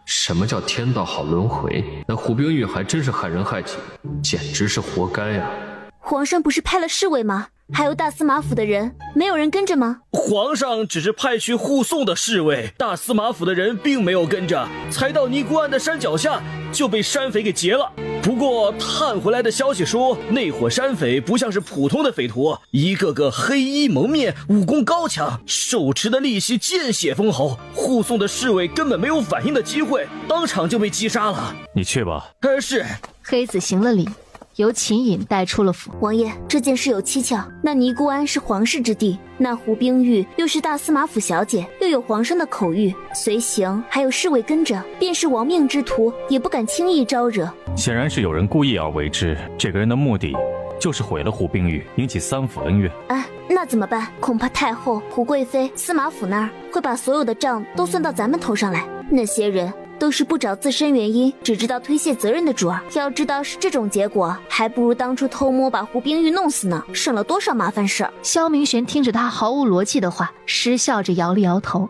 S7: 什么叫天道好轮回？那胡冰玉还真是害人害己，简直是活该呀！
S14: 皇上不是派了侍卫吗？还有大司马府的人，没有人跟着吗？
S11: 皇上只是派去护送的侍卫，大司马府的人并没有跟着，才到尼姑庵的山脚下就被山匪给劫了。不过探回来的消息说，那伙山匪不像是普通的匪徒，一个个黑衣蒙面，武功高强，手持的利器见血封喉，护送的侍卫根本没有反应的机会，当场就被击杀了。
S5: 你去吧。
S11: 是。
S1: 黑子行了礼，由秦隐带出了府。
S14: 王爷，这件事有蹊跷。那尼姑庵是皇室之地，那胡冰玉又是大司马府小姐，又有皇上的口谕，随行还有侍卫跟着，便是亡命之徒也不敢轻易招惹。
S5: 显然是有人故意而为之，这个人的目的就是毁了胡冰玉，引起三府恩怨。
S14: 那怎么办？恐怕太后、胡贵妃、司马府那儿会把所有的账都算到咱们头上来。那些人都是不找自身原因，只知道推卸责任的主儿。要知道是这种结果，还不如当初偷摸把胡冰玉弄死呢，省了多少麻烦事儿。
S1: 萧明玄听着他毫无逻辑的话，失笑着摇了摇头。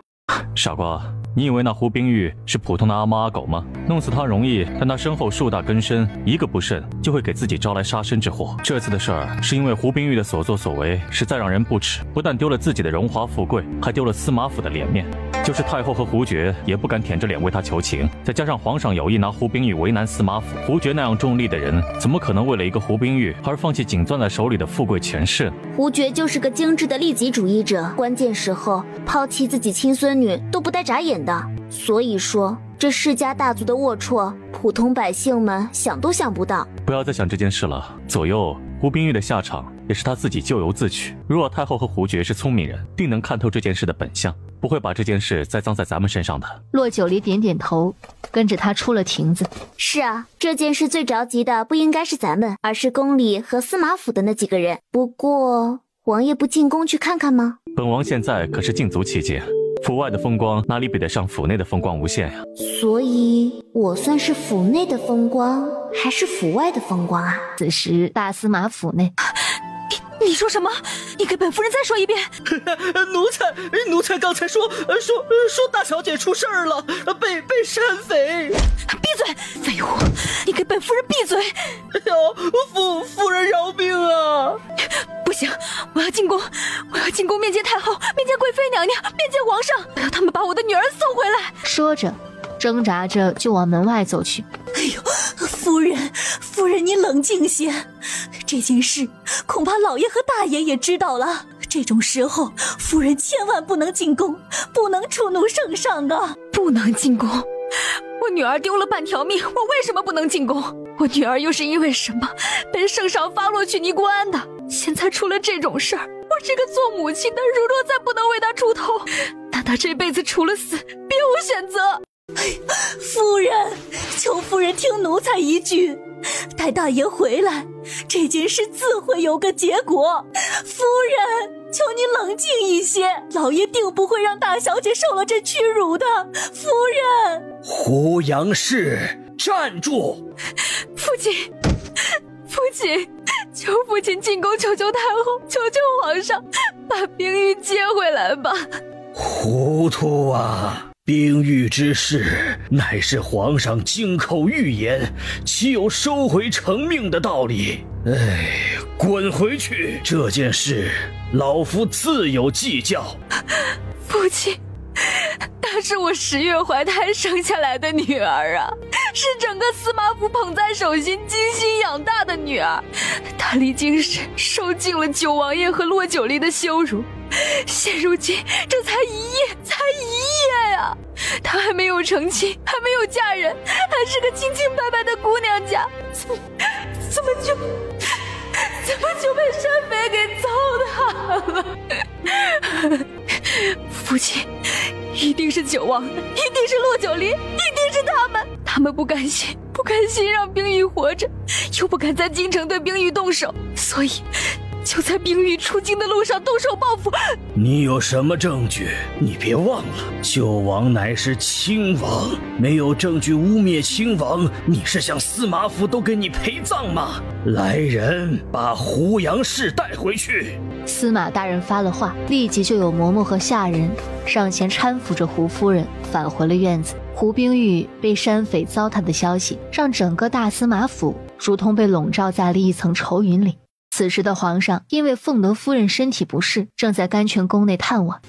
S5: 傻瓜，你以为那胡冰玉是普通的阿猫阿狗吗？弄死他容易，但他身后树大根深，一个不慎就会给自己招来杀身之祸。这次的事儿是因为胡冰玉的所作所为实在让人不齿，不但丢了自己的荣华富贵，还丢了司马府的脸面。就是太后和胡觉也不敢舔着脸为他求情，再加上皇上有意拿胡冰玉为难司马府，胡觉那样重利的人，怎么可能为了一个胡冰玉而放弃紧攥在手里的富贵权势？
S14: 胡觉就是个精致的利己主义者，关键时候抛弃自己亲孙女都不带眨眼的。所以说，这世家大族的龌龊，普通百姓们想都想不到。
S5: 不要再想这件事了，左右胡冰玉的下场也是他自己咎由自取。若太后和胡觉是聪明人，定能看透这件事的本相，不会把这件事栽赃在咱们身上的。
S1: 骆九龄点点头，跟着他出了亭子。
S14: 是啊，这件事最着急的不应该是咱们，而是宫里和司马府的那几个人。不过王爷不进宫去看看吗？
S5: 本王现在可是禁足期间，府外的风光哪里比得上府内的风光无限呀？
S14: 所以，我算是府内的风光，还是府外的风光啊？
S1: 此时，大司马府内，
S12: 你说什么？你给本夫人再说一遍。
S10: 奴才刚才说大小姐出事儿了，被山匪。
S12: 闭嘴！废物！你给本夫人闭嘴！
S10: 哎呦，夫人饶命啊！
S12: 不行，我要进宫面见太后，面见贵妃娘娘，面见皇上，我要他们把我的女儿送回来。
S1: 说着，挣扎着就往门外走去。
S3: 哎呦，夫人，你冷静些，这件事恐怕老爷和大爷也知道了。这种时候，夫人千万不能进宫，不能触怒圣上啊！
S12: 不能进宫？我女儿丢了半条命，我为什么不能进宫？我女儿又是因为什么被圣上发落去尼姑庵的？现在出了这种事儿，我这个做母亲的，如若再不能为她出头，那她这辈子除了死，别无选择。
S3: 夫人，求夫人听奴才一句，待大爷回来，这件事自会有个结果。夫人，求你冷静一些，老爷定不会让大小姐受了这屈辱的。夫人，
S11: 胡杨氏，站住！
S12: 父亲，求父亲进宫，求求太后，求求皇上，把冰玉接回来吧。
S11: 糊涂啊！冰玉之事乃是皇上金口玉言，岂有收回成命的道理？哎，滚回去！这件事老夫自有计较。
S12: 父亲，她是我10月怀胎生下来的女儿啊，是整个司马府捧在手心精心养大的女儿。她历经时受尽了九王爷和骆九离的羞辱，现如今这才一夜呀！她还没有成亲，还没有嫁人，还是个清清白白的姑娘家，怎么就被山匪给糟蹋了？父亲，一定是九王，一定是骆九离，一定是他们不甘心让冰玉活着，又不敢在京城对冰玉动手，所以就在冰玉出京的路上动手报复。
S11: 你有什么证据？你别忘了，九王乃是亲王，没有证据污蔑亲王，你是想司马府都给你陪葬吗？来人，把胡杨氏带回去。
S1: 司马大人发了话，立即就有嬷嬷和下人上前搀扶着胡夫人返回了院子。胡冰玉被山匪糟蹋的消息，让整个大司马府如同被笼罩在了一层愁云里。此时的皇上因为凤德夫人身体不适，正在甘泉宫内探望。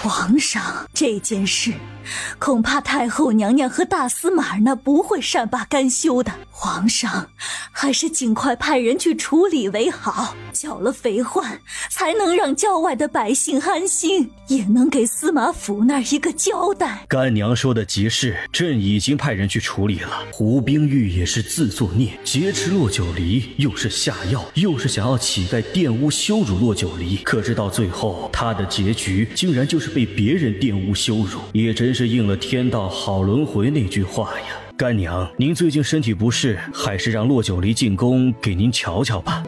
S3: 皇上，这件事恐怕太后娘娘和大司马那不会善罢甘休的。皇上还是尽快派人去处理为好，剿了匪患，才能让郊外的百姓安心，也能给司马府那儿一个交代。
S6: 干娘说的极是，朕已经派人去处理了。胡冰玉也是自作孽，劫持骆九离，又是下药，又是想要乞丐玷污羞辱骆九离，可是到最后他的结局竟然就是被别人玷污羞辱，也真是应了天道好轮回那句话呀。干娘，您最近身体不适，还是让骆九离进宫给您瞧瞧吧。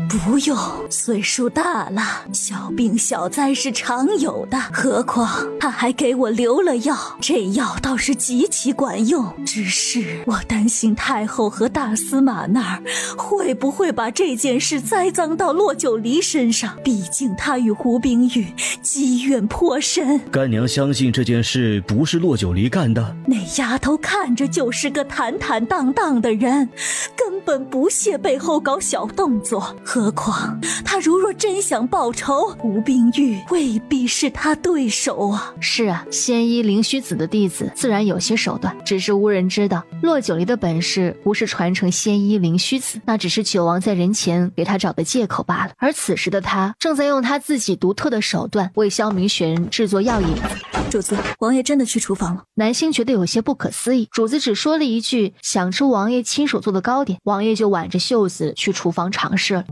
S3: 不用，岁数大了，小病小灾是常有的，何况他还给我留了药，这药倒是极其管用，只是我担心太后和大司马那儿会不会把这件事栽赃到骆九离身上，毕竟他与胡冰玉积怨颇深。
S6: 干娘相信这件事不是骆九离干的，
S3: 那丫头看着就是个坦坦荡荡的人，根本不屑背后搞小动作，何况他如若真想报仇，胡冰玉未必是他对手啊。
S1: 是啊，仙医灵虚子的弟子自然有些手段，只是无人知道骆九离的本事不是传承仙医灵虚子，那只是九王在人前给他找的借口罢了。而此时的他正在用他自己独特的手段为萧明玄制作药引子。
S3: 主子，王爷真的去厨房了。
S1: 南星觉得有些不可思议，主子只说了一句想吃王爷亲手做的糕点，王爷就挽着袖子去厨房尝试了。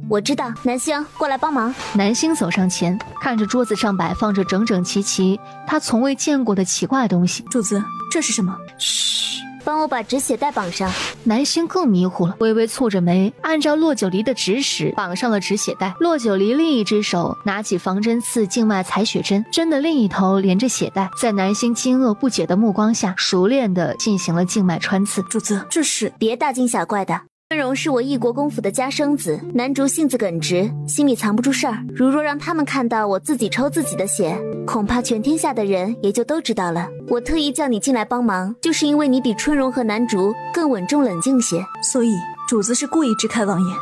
S14: 我知道，南星过来帮忙。
S1: 南星走上前，看着桌子上摆放着整整齐齐他从未见过的奇怪东西。
S3: 主子，这是什么？
S11: 嘘，
S14: 帮我把止血带绑上。
S1: 南星更迷糊了，微微蹙着眉，按照骆九离的指使绑上了止血带。骆九离另一只手拿起防针刺静脉采血针，针的另一头连着血带，在南星惊愕不解的目光下，熟练地进行了静脉穿刺。
S3: 主子，这是
S14: 别大惊小怪的。春荣是我异国公府的家生子，男主性子耿直，心里藏不住事儿。如若让他们看到我自己抽自己的血，恐怕全天下的人也就都知道了。我特意叫你进来帮忙，就是因为你比春荣和男主更稳重冷静些。
S3: 所以主子是故意支开王爷？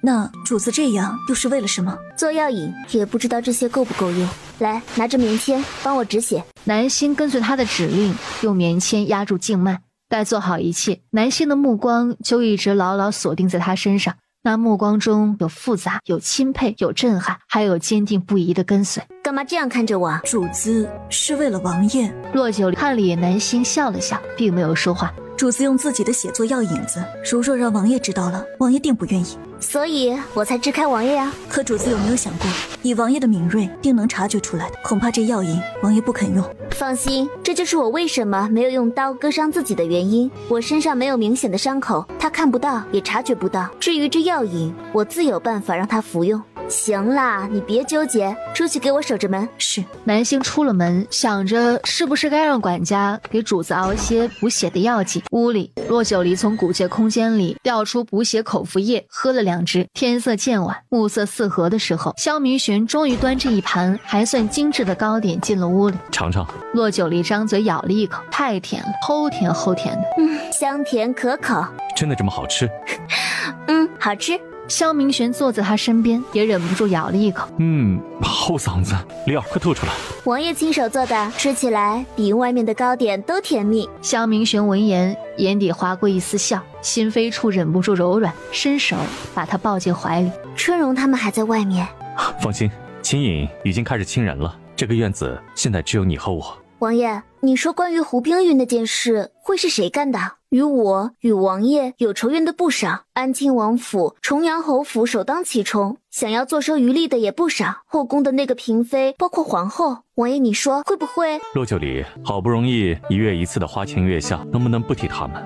S3: 那主子这样又是为了什么？
S14: 做药引，也不知道这些够不够用。来，拿着棉签帮我止血。
S1: 南星跟随他的指令，用棉签压住静脉。待做好一切，南星的目光就一直牢牢锁定在他身上。那目光中有复杂，有钦佩，有震撼，还有坚定不移的跟随。
S14: 干嘛这样看着我？
S3: 主子是为了王爷。
S1: 骆九看了眼南星，笑了笑，并没有说话。
S3: 主子用自己的血做药引子，如若让王爷知道了，王爷定不愿意。
S14: 所以我才支开王爷呀。
S3: 可主子有没有想过，以王爷的敏锐，定能察觉出来的。恐怕这药引王爷不肯用。
S14: 放心，这就是我为什么没有用刀割伤自己的原因。我身上没有明显的伤口，他看不到，也察觉不到。至于这药引，我自有办法让他服用。行啦，你别纠结，出去给我守着门。
S3: 是。
S1: 南星出了门，想着是不是该让管家给主子熬些补血的药剂。屋里，骆九离从古界空间里调出补血口服液，喝了2支。天色渐晚，暮色四合的时候，萧明玄终于端着一盘还算精致的糕点进了屋里。
S5: 尝尝。
S1: 骆九离张嘴咬了一口，太甜了，齁甜齁甜的。
S14: 香甜可口。
S5: 真的这么好吃？
S14: 好吃。
S1: 萧明玄坐在他身边，也忍不住咬了一口。
S5: 齁嗓子，李儿快吐出来。
S14: 王爷亲手做的，吃起来比外面的糕点都甜蜜。
S1: 萧明玄闻言，眼底划过一丝笑，心扉处忍不住柔软，伸手把他抱进怀里。
S14: 春荣他们还在外面。
S5: 放心，秦隐已经开始亲人了，这个院子现在只有你和我。
S14: 王爷，你说关于胡冰玉那件事，会是谁干的？与我与王爷有仇怨的不少，安亲王府、重阳侯府首当其冲，想要坐收渔利的也不少。后宫的那个嫔妃，包括皇后，王爷你说会不会？
S5: 骆九离，好不容易1月1次的花前月下，能不能不提他们？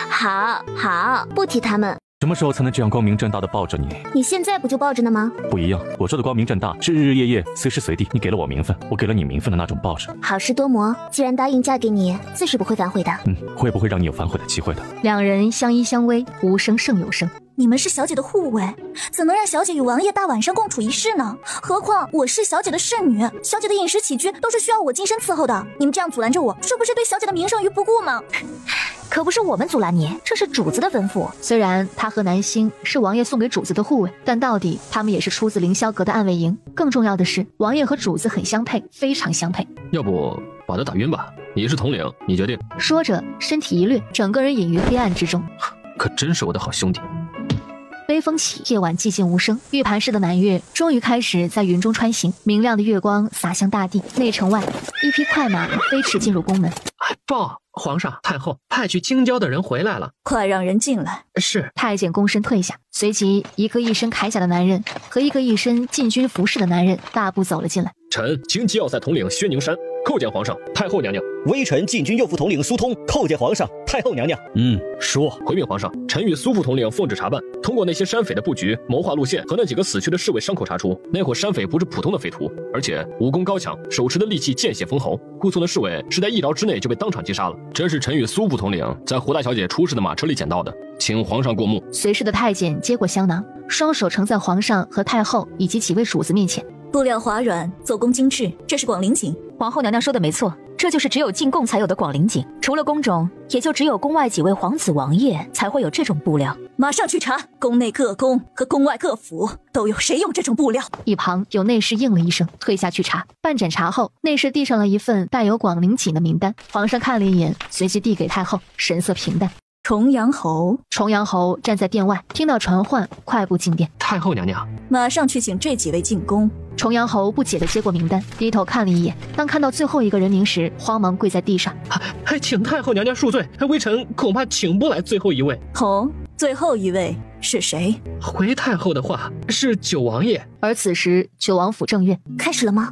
S14: 好，不提他们。
S5: 什么时候才能这样光明正大的抱着你？
S14: 你现在不就抱着呢吗？
S5: 不一样，我说的光明正大是日日夜夜、随时随地。你给了我名分，我给了你名分的那种抱着。
S14: 好事多磨，既然答应嫁给你，自是不会反悔的。
S5: 会不会让你有反悔的机会的？
S1: 两人相依相偎，无声胜有声。
S3: 你们是小姐的护卫，怎能让小姐与王爷大晚上共处一室呢？何况我是小姐的侍女，小姐的饮食起居都是需要我近身伺候的。你们这样阻拦着我，是不是对小姐的名声于不顾吗？
S12: 可不是我们阻拦你，这是主子的吩咐。
S1: 虽然他和南星是王爷送给主子的护卫，但到底他们也是出自凌霄阁的暗卫营。更重要的是，王爷和主子很相配，非常相配。
S7: 要不把他打晕吧？你是统领，你决定。
S1: 说着，身体一掠，整个人隐于黑暗之中。
S7: 可真是我的好兄弟。
S1: 微风起，夜晚寂静无声。玉盘式的满月终于开始在云中穿行，明亮的月光洒向大地。内城外，一匹快马飞驰进入宫门。
S8: 报，皇上、太后派去京郊的人回来了，
S3: 快让人进来。
S8: 是。
S1: 太监躬身退下，随即一个一身铠甲的男人和一个一身禁军服饰的男人大步走了进来。
S7: 臣京畿要塞统领薛宁山叩见皇上、太后娘娘。
S6: 微臣禁军右副统领苏通叩见皇上、太后娘娘。
S7: 说。回禀皇上，臣与苏副统领奉旨查办，通过那些山匪的布局、谋划路线和那几个死去的侍卫伤口查出，那伙山匪不是普通的匪徒，而且武功高强，手持的利器见血封喉，护送的侍卫是在1刀之内就被当场击杀了。这是臣与苏副统领在胡大小姐出事的马车里捡到的，请皇上过目。
S1: 随侍的太监接过香囊，双手呈在皇上和太后以及几位主子面前。
S3: 布料滑软，做工精致，这是广陵锦。
S12: 皇后娘娘说的没错，这就是只有进贡才有的广陵锦。除了宫中，也就只有宫外几位皇子王爷才会有这种布料。
S3: 马上去查，宫内各宫和宫外各府都有谁用这种布料。
S1: 一旁有内侍应了一声，退下去查。半盏茶后，内侍递上了一份带有广陵锦的名单。皇上看了一眼，随即递给太后，神色平淡。
S3: 重阳侯
S1: 站在殿外，听到传唤，快步进殿。
S8: 太后娘娘，
S3: 马上去请这几位进宫。
S1: 重阳侯不解地接过名单，低头看了一眼，当看到最后一个人名时，慌忙跪在地上。
S8: 还请太后娘娘恕罪，微臣恐怕请不来最后一位。
S3: 最后一位是谁？
S8: 回太后的话，是九王爷。
S1: 而此时，九王府正院
S14: 开始了吗？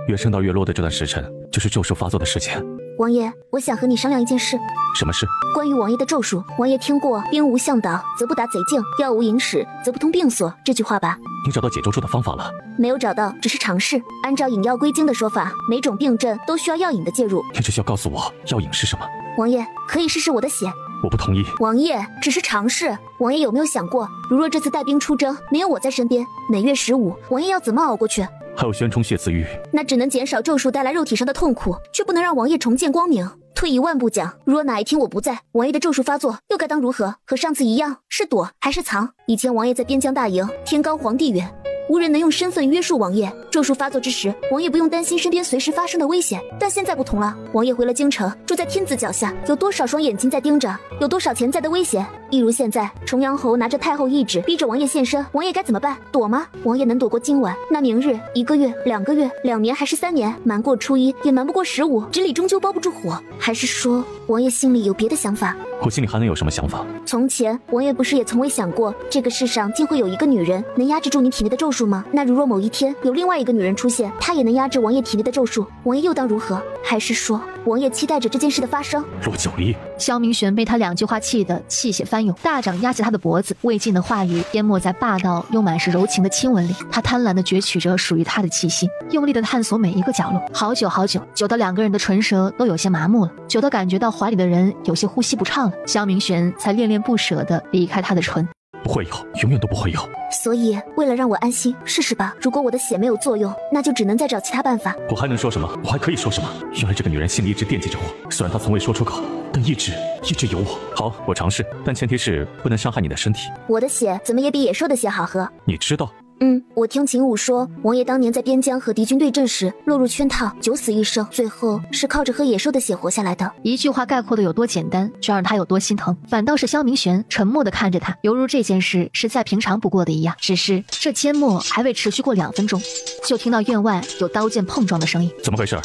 S5: 月升到月落的这段时辰，就是咒术发作的时间。
S14: 王爷，我想和你商量一件事。
S5: 什么事？
S14: 关于王爷的咒术。王爷听过"兵无向导，则不达贼境；药无引使，则不通病所"这句话吧？
S5: 你找到解咒术的方法了？
S14: 没有找到，只是尝试。按照引药归经的说法，每种病症都需要药引的介入。
S5: 你只需要告诉我药引是什么。
S14: 王爷，可以试试我的血。
S5: 我不同意。
S14: 王爷，只是尝试。王爷有没有想过，如若这次带兵出征没有我在身边，每月15，王爷要怎么熬过去？
S5: 还有宣冲血自愈，
S14: 那只能减少咒术带来肉体上的痛苦，却不能让王爷重见光明。退一万步讲，如若哪一天我不在，王爷的咒术发作又该当如何？和上次一样，是躲还是藏？以前王爷在边疆大营，天高皇帝远，无人能用身份约束王爷。咒术发作之时，王爷不用担心身边随时发生的危险。但现在不同了，王爷回了京城，住在天子脚下，有多少双眼睛在盯着？有多少潜在的危险？例如现在，重阳侯拿着太后懿旨，逼着王爷现身，王爷该怎么办？躲吗？王爷能躲过今晚，那明日、1个月、2个月、2年还是3年，瞒过初一，也瞒不过15，纸里终究包不住火。还是说，王爷心里有别的想法？
S5: 我心里还能有什么想法？
S14: 从前，王爷不是也从未想过，这个世上竟会有一个女人能压制住你体内的咒术吗？那如若某一天有另外一个女人出现，她也能压制王爷体内的咒术，王爷又当如何？还是说，王爷期待着这件事的发生？
S5: 洛九离，
S1: 萧明玄被他2句话气得气血翻涌，大掌压起他的脖子，未尽的话语淹没在霸道又满是柔情的亲吻里。他贪婪地攫取着属于他的气息，用力地探索每一个角落。好久好久，久到2个人的唇舌都有些麻木了，久到感觉到怀里的人有些呼吸不畅了，萧明玄才恋恋不舍地离开他的唇。
S5: 不会有，永远都不会有。
S14: 所以，为了让我安心，试试吧。如果我的血没有作用，那就只能再找其他办法。
S5: 我还能说什么？我还可以说什么？原来这个女人心里一直惦记着我，虽然她从未说出口，但一直有我。好，我尝试，但前提是不能伤害你的身体。
S14: 我的血怎么也比野兽的血好喝？
S5: 你知道？
S14: 我听秦武说，王爷当年在边疆和敌军对阵时落入圈套，九死一生，最后是靠着喝野兽的血活下来的。
S1: 一句话概括的有多简单，就让他有多心疼。反倒是萧明玄沉默地看着他，犹如这件事是再平常不过的一样。只是这缄默还未持续过2分钟，就听到院外有刀剑碰撞的声音。
S5: 怎么回事？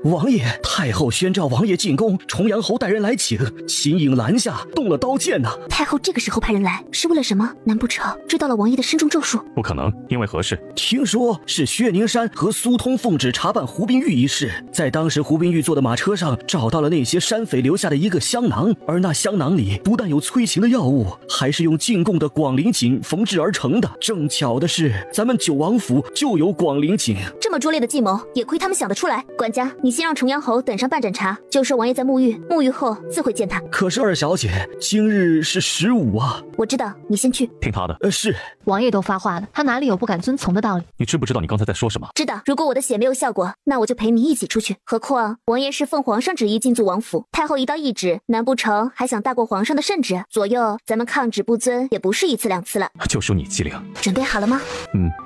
S6: 王爷，太后宣召王爷进宫，重阳侯带人来请，秦颖拦下，动了刀剑呐。
S14: 太后这个时候派人来，是为了什么？难不成知道了王爷的身中咒术？
S5: 不可能，因为何事？
S6: 听说是薛宁山和苏通奉旨查办胡冰玉一事，在当时胡冰玉坐的马车上找到了那些山匪留下的一个香囊，而那香囊里不但有催情的药物，还是用进贡的广陵锦缝制而成的。正巧的是，咱们九王府就有广陵锦。
S14: 这么拙劣的计谋，也亏他们想得出来。管家，你先让重阳侯等上半盏茶，就说王爷在沐浴，沐浴后自会见他。
S6: 可是二小姐，今日是15啊。
S14: 我知道，你先去。
S5: 听他的。
S6: 是。
S1: 王爷都发话了，他哪里有不敢遵从的道理？
S5: 你知不知道你刚才在说什么？
S14: 知道。如果我的血没有效果，那我就陪你一起出去。何况王爷是奉皇上旨意进驻王府，太后一道懿旨，难不成还想大过皇上的圣旨？左右咱们抗旨不遵，也不是1次2次了。
S5: 就属你机灵。
S14: 准备好了吗？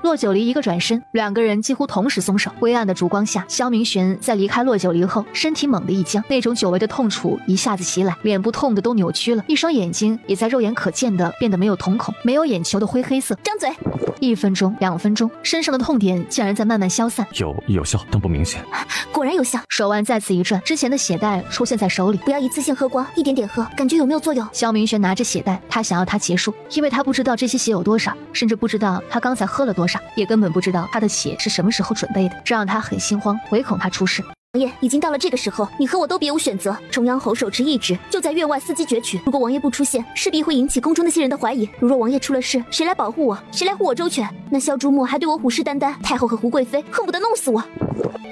S1: 洛九离一个转身，2个人几乎同时松手。灰暗的烛光下，萧明玄在离开洛九离后，身体猛地一僵，那种久违的痛楚一下子袭来，脸部痛得都扭曲了，一双眼睛也在肉眼可见的变得没有瞳孔，没有眼球的灰黑色。
S14: 张嘴
S1: ！1分钟、2分钟，身上的痛点竟然在慢慢消散。
S5: 有效，但不明显。
S14: 果然有效。
S1: 手腕再次一转，之前的血袋出现在手里。
S14: 不要一次性喝光，一点点喝，感觉有没有作用？
S1: 萧明玄拿着血袋，他想要它结束，因为他不知道这些血有多少，甚至不知道他刚才喝了多少，也根本不知道他的血是什么时候准备的，这让他很心慌，唯恐他出事。
S14: 王爷，已经到了这个时候，你和我都别无选择。重阳侯手持懿旨，就在院外伺机攫取。如果王爷不出现，势必会引起宫中那些人的怀疑。如若王爷出了事，谁来保护我？谁来护我周全？那萧朱墨还对我虎视眈眈，太后和胡贵妃恨不得弄死我。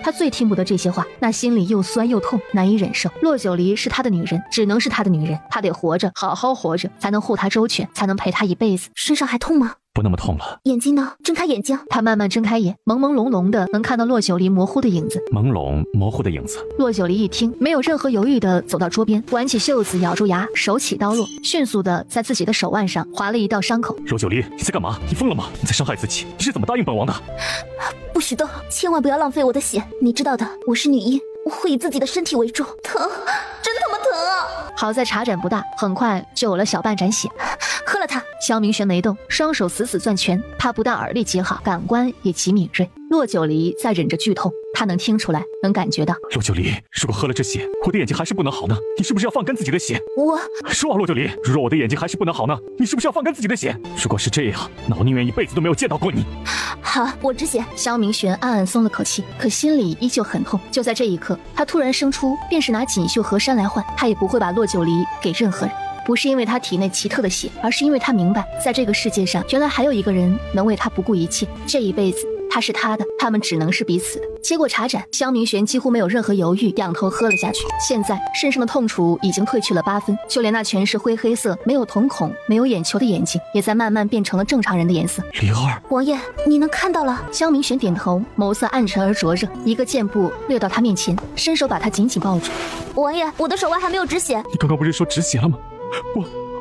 S1: 他最听不得这些话，那心里又酸又痛，难以忍受。洛九离是他的女人，只能是他的女人，他得活着，好好活着，才能护她周全，才能陪她一辈子。
S14: 身上还痛吗？
S5: 不那么痛了。
S14: 眼睛呢？睁开眼睛。
S1: 他慢慢睁开眼，朦朦胧胧的能看到洛九离模糊的影子。
S5: 朦胧模糊的影子。
S1: 洛九离一听，没有任何犹豫的走到桌边，挽起袖子，咬住牙，手起刀落，迅速的在自己的手腕上划了一道伤口。
S5: 洛九离，你在干嘛？你疯了吗？你在伤害自己？你是怎么答应本王的？
S14: 不许动，千万不要浪费我的血。你知道的，我是女医，我会以自己的身体为重。疼，真他妈疼啊！
S1: 好在茶盏不大，很快就有了小半盏血。
S14: 喝了它。
S1: 萧明玄没动，双手死死攥拳。他不但耳力极好，感官也极敏锐。洛九离在忍着剧痛，他能听出来，能感觉到。
S5: 洛九离，如果喝了这血，我的眼睛还是不能好呢？你是不是要放干自己的血？
S14: 我
S5: 说啊，洛九离，如果我的眼睛还是不能好呢？你是不是要放干自己的血？如果是这样，那我宁愿一辈子都没有见到过你。
S14: 好。好，我止血。
S1: 萧明玄暗暗松了口气，可心里依旧很痛。就在这一刻，他突然生出，便是拿锦绣河山来换，他也不会把洛九离给任何人。不是因为他体内奇特的血，而是因为他明白，在这个世界上，原来还有一个人能为他不顾一切。这一辈子，他是他的，他们只能是彼此的。接过茶盏，萧明玄几乎没有任何犹豫，仰头喝了下去。现在身上的痛楚已经褪去了8分，就连那全是灰黑色、没有瞳孔、没有眼球的眼睛，也在慢慢变成了正常人的颜色。
S7: 灵儿，
S14: 王爷，你能看到了？
S1: 萧明玄点头，眸色暗沉而灼热，一个箭步掠到他面前，伸手把他紧紧抱住。
S14: 王爷，我的手腕还没有止血。
S16: 你刚刚不是说止血了吗？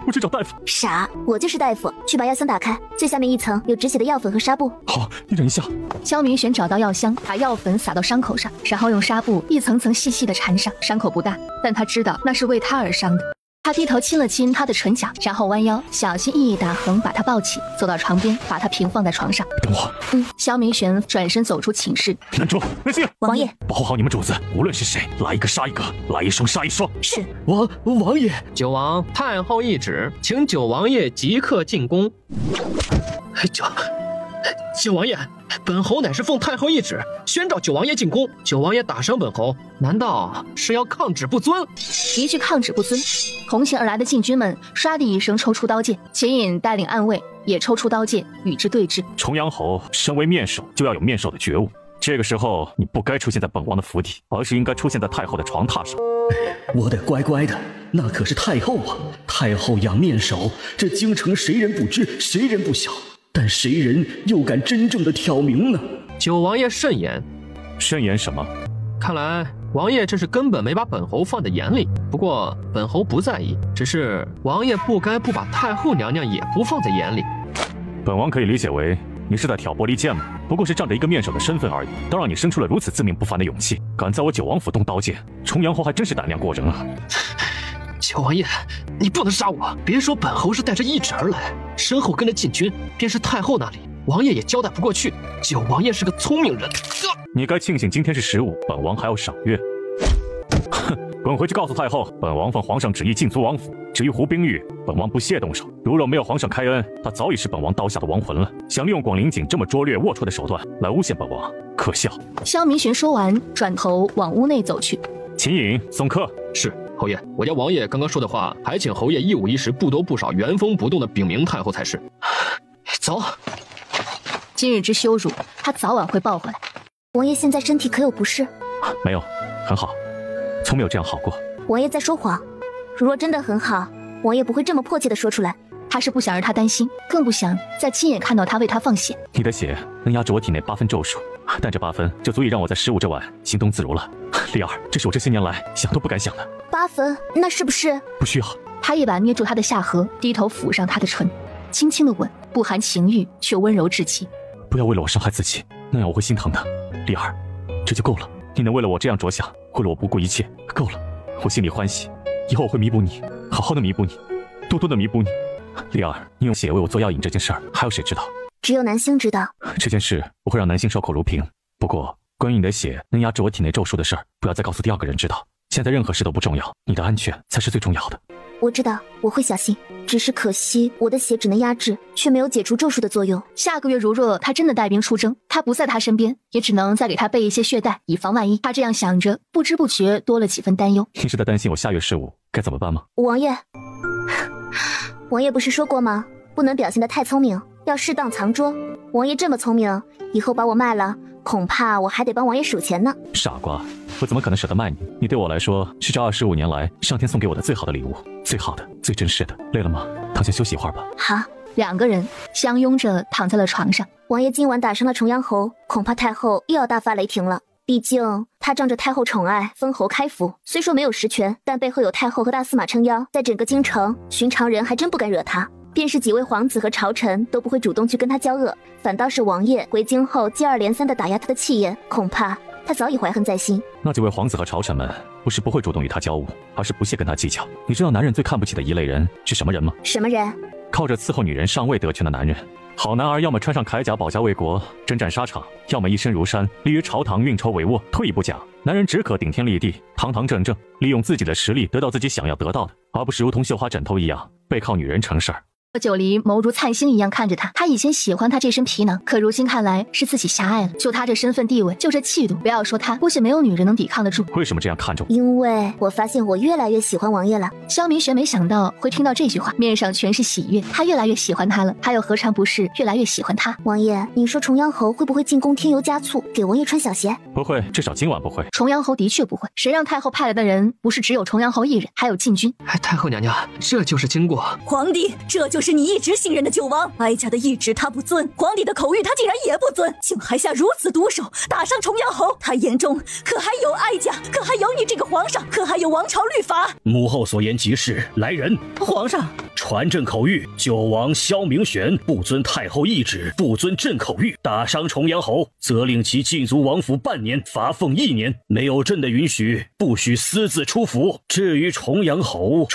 S16: 我去找大夫。
S14: 傻，我就是大夫，去把药箱打开，最下面一层有止血的药粉和纱布。
S16: 好，你忍一下。
S1: 萧明玄找到药箱，把药粉撒到伤口上，然后用纱布一层层细细的缠上。伤口不大，但他知道那是为他而伤的。他低头亲了亲他的唇角，然后弯腰小心翼翼打横把他抱起，走到床边，把他平放在床上。
S16: 等我。
S1: 萧明玄转身走出寝室。
S16: 难住，南星。
S14: 王爷，
S16: 保护好你们主子，无论是谁，来一个杀一个，来一双杀一双。
S14: 是。
S6: 王爷，
S8: 九王太后懿旨，请九王爷即刻进宫。九王爷，本侯乃是奉太后懿旨，宣召九王爷进宫。九王爷打伤本侯，难道是要抗旨不遵？
S1: 一句抗旨不遵，同行而来的禁军们唰的一声抽出刀剑，秦隐带领暗卫也抽出刀剑与之对峙。
S16: 重阳侯身为面首，就要有面首的觉悟。这个时候，你不该出现在本王的府邸，而是应该出现在太后的床榻上。
S6: 我得乖乖的，那可是太后啊！太后养面首，这京城谁人不知，谁人不晓？但谁人又敢真正的挑明呢？
S8: 九王爷慎言。
S16: 慎言什么？
S8: 看来王爷这是根本没把本侯放在眼里。不过本侯不在意，只是王爷不该不把太后娘娘也不放在眼里。
S16: 本王可以理解为你是在挑拨离间吗？不过是仗着一个面首的身份而已，都让你生出了如此自命不凡的勇气，敢在我九王府动刀剑，重阳侯还真是胆量过人啊！
S8: 九王爷，你不能杀我！别说本侯是带着懿旨而来，身后跟着禁军，便是太后那里，王爷也交代不过去。九王爷是个聪明人，
S16: 你该庆幸今天是15，本王还要赏月。哼，滚回去告诉太后，本王奉皇上旨意进足王府。至于胡冰玉，本王不屑动手。如若没有皇上开恩，他早已是本王刀下的亡魂了。想利用广陵锦这么拙劣龌龊的手段来诬陷本王，可笑。
S1: 萧明玄说完，转头往屋内走去。
S16: 秦隐送客。
S8: 是。侯爷，我家王爷刚刚说的话，还请侯爷一五一十、不多不少、原封不动的禀明太后才是。走。
S1: 今日之羞辱，他早晚会报回来。
S14: 王爷现在身体可有不适？
S16: 没有，很好，从没有这样好过。
S14: 王爷在说谎。如若真的很好，王爷不会这么迫切的说出来。
S1: 他是不想让他担心，更不想再亲眼看到他为他放血。
S16: 你的血能压制我体内8分咒术，但这8分就足以让我在15这晚行动自如了。丽儿，这是我这些年来想都不敢想的。
S14: 8分，那是不是？
S16: 不需要。
S1: 他一把捏住他的下颌，低头抚上他的唇，轻轻的吻，不含情欲，却温柔至极。
S16: 不要为了我伤害自己，那样我会心疼的。丽儿，这就够了。你能为了我这样着想，为了我不顾一切，够了。我心里欢喜，以后我会弥补你，好好的弥补你，多多的弥补你。丽儿，你用血为我做药引这件事儿，还有谁知道？
S14: 只有南星知道。
S16: 这件事我会让南星守口如瓶。不过，关于你的血能压制我体内咒术的事儿，不要再告诉第2个人知道。现在任何事都不重要，你的安全才是最重要的。
S14: 我知道，我会小心。只是可惜，我的血只能压制，却没有解除咒术的作用。
S1: 下个月如若他真的带兵出征，他不在他身边，也只能再给他备一些血袋，以防万一。他这样想着，不知不觉多了几分担忧。
S16: 你是在担心我下月15该怎么办吗？
S14: 王爷，王爷不是说过吗？不能表现得太聪明，要适当藏拙。王爷这么聪明，以后把我卖了，恐怕我还得帮王爷数钱呢。
S16: 傻瓜，我怎么可能舍得卖你？你对我来说是这25年来上天送给我的最好的礼物，最好的、最珍视的。累了吗？躺下休息一会儿吧。
S14: 好。
S1: 2个人相拥着躺在了床上。
S14: 王爷今晚打伤了重阳侯，恐怕太后又要大发雷霆了。毕竟他仗着太后宠爱，封侯开府，虽说没有实权，但背后有太后和大司马撑腰，在整个京城，寻常人还真不敢惹他。便是几位皇子和朝臣都不会主动去跟他交恶，反倒是王爷回京后接二连三地打压他的气焰，恐怕他早已怀恨在心。
S16: 那几位皇子和朝臣们不是不会主动与他交恶，而是不屑跟他计较。你知道男人最看不起的一类人是什么人吗？
S14: 什么人？
S16: 靠着伺候女人上位得权的男人。好男儿要么穿上铠甲保家卫国，征战沙场，要么一身如山，立于朝堂运筹帷幄。退一步讲，男人只可顶天立地，堂堂正正，利用自己的实力得到自己想要得到的，而不是如同绣花枕头一样背靠女人成事儿。
S1: 洛九离眸如灿星一样看着他，他以前喜欢他这身皮囊，可如今看来是自己狭隘了。就他这身份地位，就这气度，不要说他，估计没有女人能抵抗得住。
S16: 为什么这样看着我？
S14: 因为我发现我越来越喜欢王爷了。
S1: 萧明玄没想到会听到这句话，面上全是喜悦。他越来越喜欢他了，他又何尝不是越来越喜欢他？
S14: 王爷，你说重阳侯会不会进宫添油加醋，给王爷穿小鞋？
S16: 不会，至少今晚不会。
S1: 重阳侯的确不会，谁让太后派来的人不是只有重阳侯一人，还有禁军。
S8: 太后娘娘，这就是经过。
S3: 皇帝，这就是你一直信任的九王，哀家的懿旨他不遵，皇帝的口谕他竟然也不遵，竟还下如此毒手，打伤重阳侯。他眼中可还有哀家，可还有你这个皇上，可还有王朝律法？
S11: 母后所言极是，来人！
S10: 皇上，
S11: 传朕口谕：九王萧明玄不遵太后懿旨，不遵朕口谕，打伤重阳侯，责令其禁足王府半年，罚俸1年。没有朕的允许，不许私自出府。至于重阳侯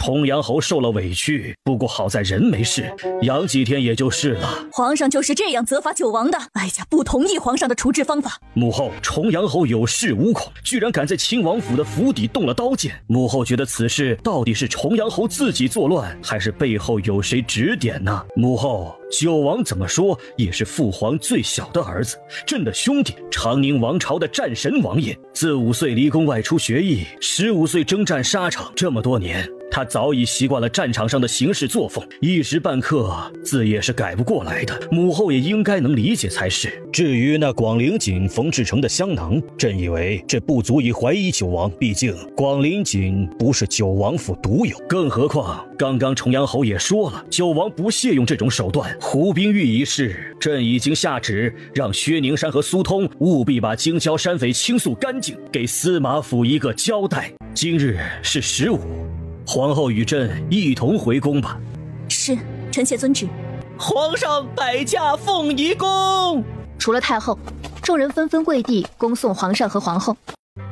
S11: 受了委屈，不过好在人没事，养几天也就是了。
S3: 皇上就是这样责罚九王的，哀家不同意皇上的处置方法。
S11: 母后，重阳侯有恃无恐，居然敢在亲王府的府邸动了刀剑。母后觉得此事到底是重阳侯自己作乱，还是背后有谁指点呢？母后，九王怎么说也是父皇最小的儿子，朕的兄弟，长宁王朝的战神王爷，自5岁离宫外出学艺，15岁征战沙场，这么多年，他早已习惯了战场上的行事作风，一时半刻自也是改不过来的。母后也应该能理解才是。至于那广陵锦缝制成的香囊，朕以为这不足以怀疑九王，毕竟广陵锦不是九王府独有，更何况刚刚重阳侯也说了，九王不屑用这种手段。胡冰玉一事，朕已经下旨让薛宁山和苏通务必把京郊山匪倾诉干净，给司马府一个交代。今日是15，皇后与朕一同回宫吧。
S3: 是，臣妾遵旨。
S10: 皇上摆驾凤仪宫。
S1: 除了太后，众人纷纷跪地恭送皇上和皇后。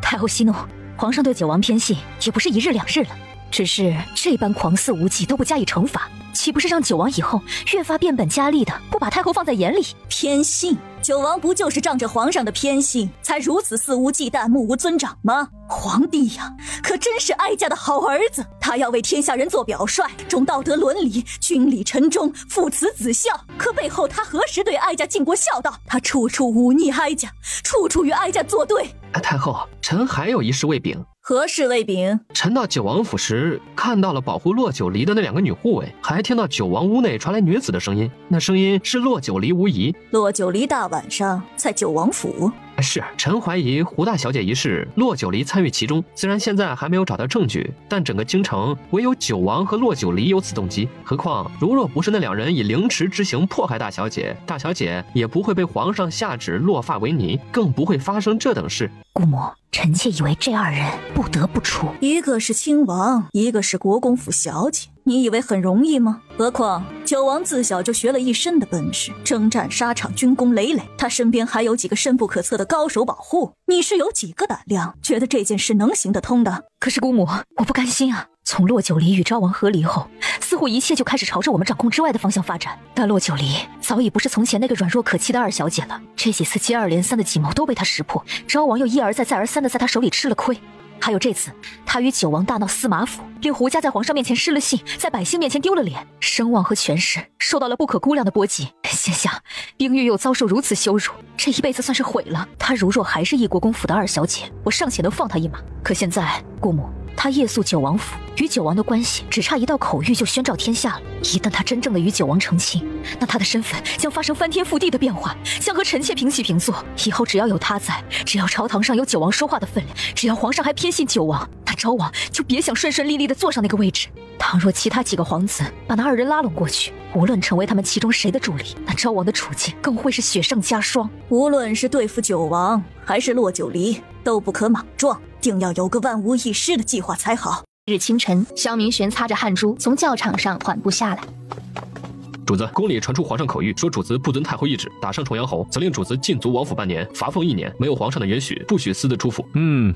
S12: 太后息怒，皇上对九王偏信也不是1日2日了，只是这般狂肆无忌都不加以惩罚，岂不是让九王以后越发变本加厉的不把太后放在眼里？
S3: 偏信？九王不就是仗着皇上的偏信，才如此肆无忌惮、目无尊长吗？皇帝呀，可真是哀家的好儿子，他要为天下人做表率，重道德伦理，君礼臣忠，父慈子孝。可背后他何时对哀家尽过孝道？他处处忤逆哀家，处处与哀家作对。
S8: 太后，臣还有一事未禀。
S3: 何事未禀？
S8: 臣到九王府时，看到了保护洛九离的那2个女护卫，还听到九王屋内传来女子的声音，那声音是洛九离无疑。
S3: 洛九离大晚上在九王府？
S8: 是，臣怀疑胡大小姐一事，洛九离参与其中。虽然现在还没有找到证据，但整个京城唯有九王和洛九离有此动机。何况，如若不是那2人以凌迟之刑迫害大小姐，大小姐也不会被皇上下旨落发为尼，更不会发生这等事。
S12: 姑母，臣妾以为这2人不得不出，
S3: 一个是亲王，一个是国公府小姐。你以为很容易吗？何况九王自小就学了一身的本事，征战沙场，军功累累，他身边还有几个深不可测的高手保护。你是有几个胆量，觉得这件事能行得通的？
S12: 可是姑母，我不甘心啊！从洛九离与昭王和离后，似乎一切就开始朝着我们掌控之外的方向发展。但洛九离早已不是从前那个软弱可欺的2小姐了，这几次接二连三的计谋都被他识破，昭王又一而再再而三的在他手里吃了亏。还有这次，他与九王大闹司马府，令胡家在皇上面前失了信，在百姓面前丢了脸，声望和权势受到了不可估量的波及。心想，冰玉又遭受如此羞辱，这一辈子算是毁了。她如若还是1国公府的2小姐，我尚且能放她一马。可现在，姑母，她夜宿九王府，与九王的关系只差一道口谕就宣召天下了。一旦她真正的与九王成亲，那她的身份将发生翻天覆地的变化，将和臣妾平起平坐。以后只要有她在，只要朝堂上有九王说话的分量，只要皇上还偏信九王，那昭王就别想顺顺利利的坐上那个位置。倘若其他几个皇子把那2人拉拢过去，无论成为他们其中谁的助力，那昭王的处境更会是雪上加霜。
S3: 无论是对付九王还是洛九离，都不可莽撞，定要有个万无一失的计划才好。
S1: 日清晨，萧明玄擦着汗珠从轿场上缓步下来。
S7: 主子，宫里传出皇上口谕，说主子不遵太后懿旨，打伤重阳侯，责令主子禁足王府半年，罚俸1年，没有皇上的允许，不许私自出府。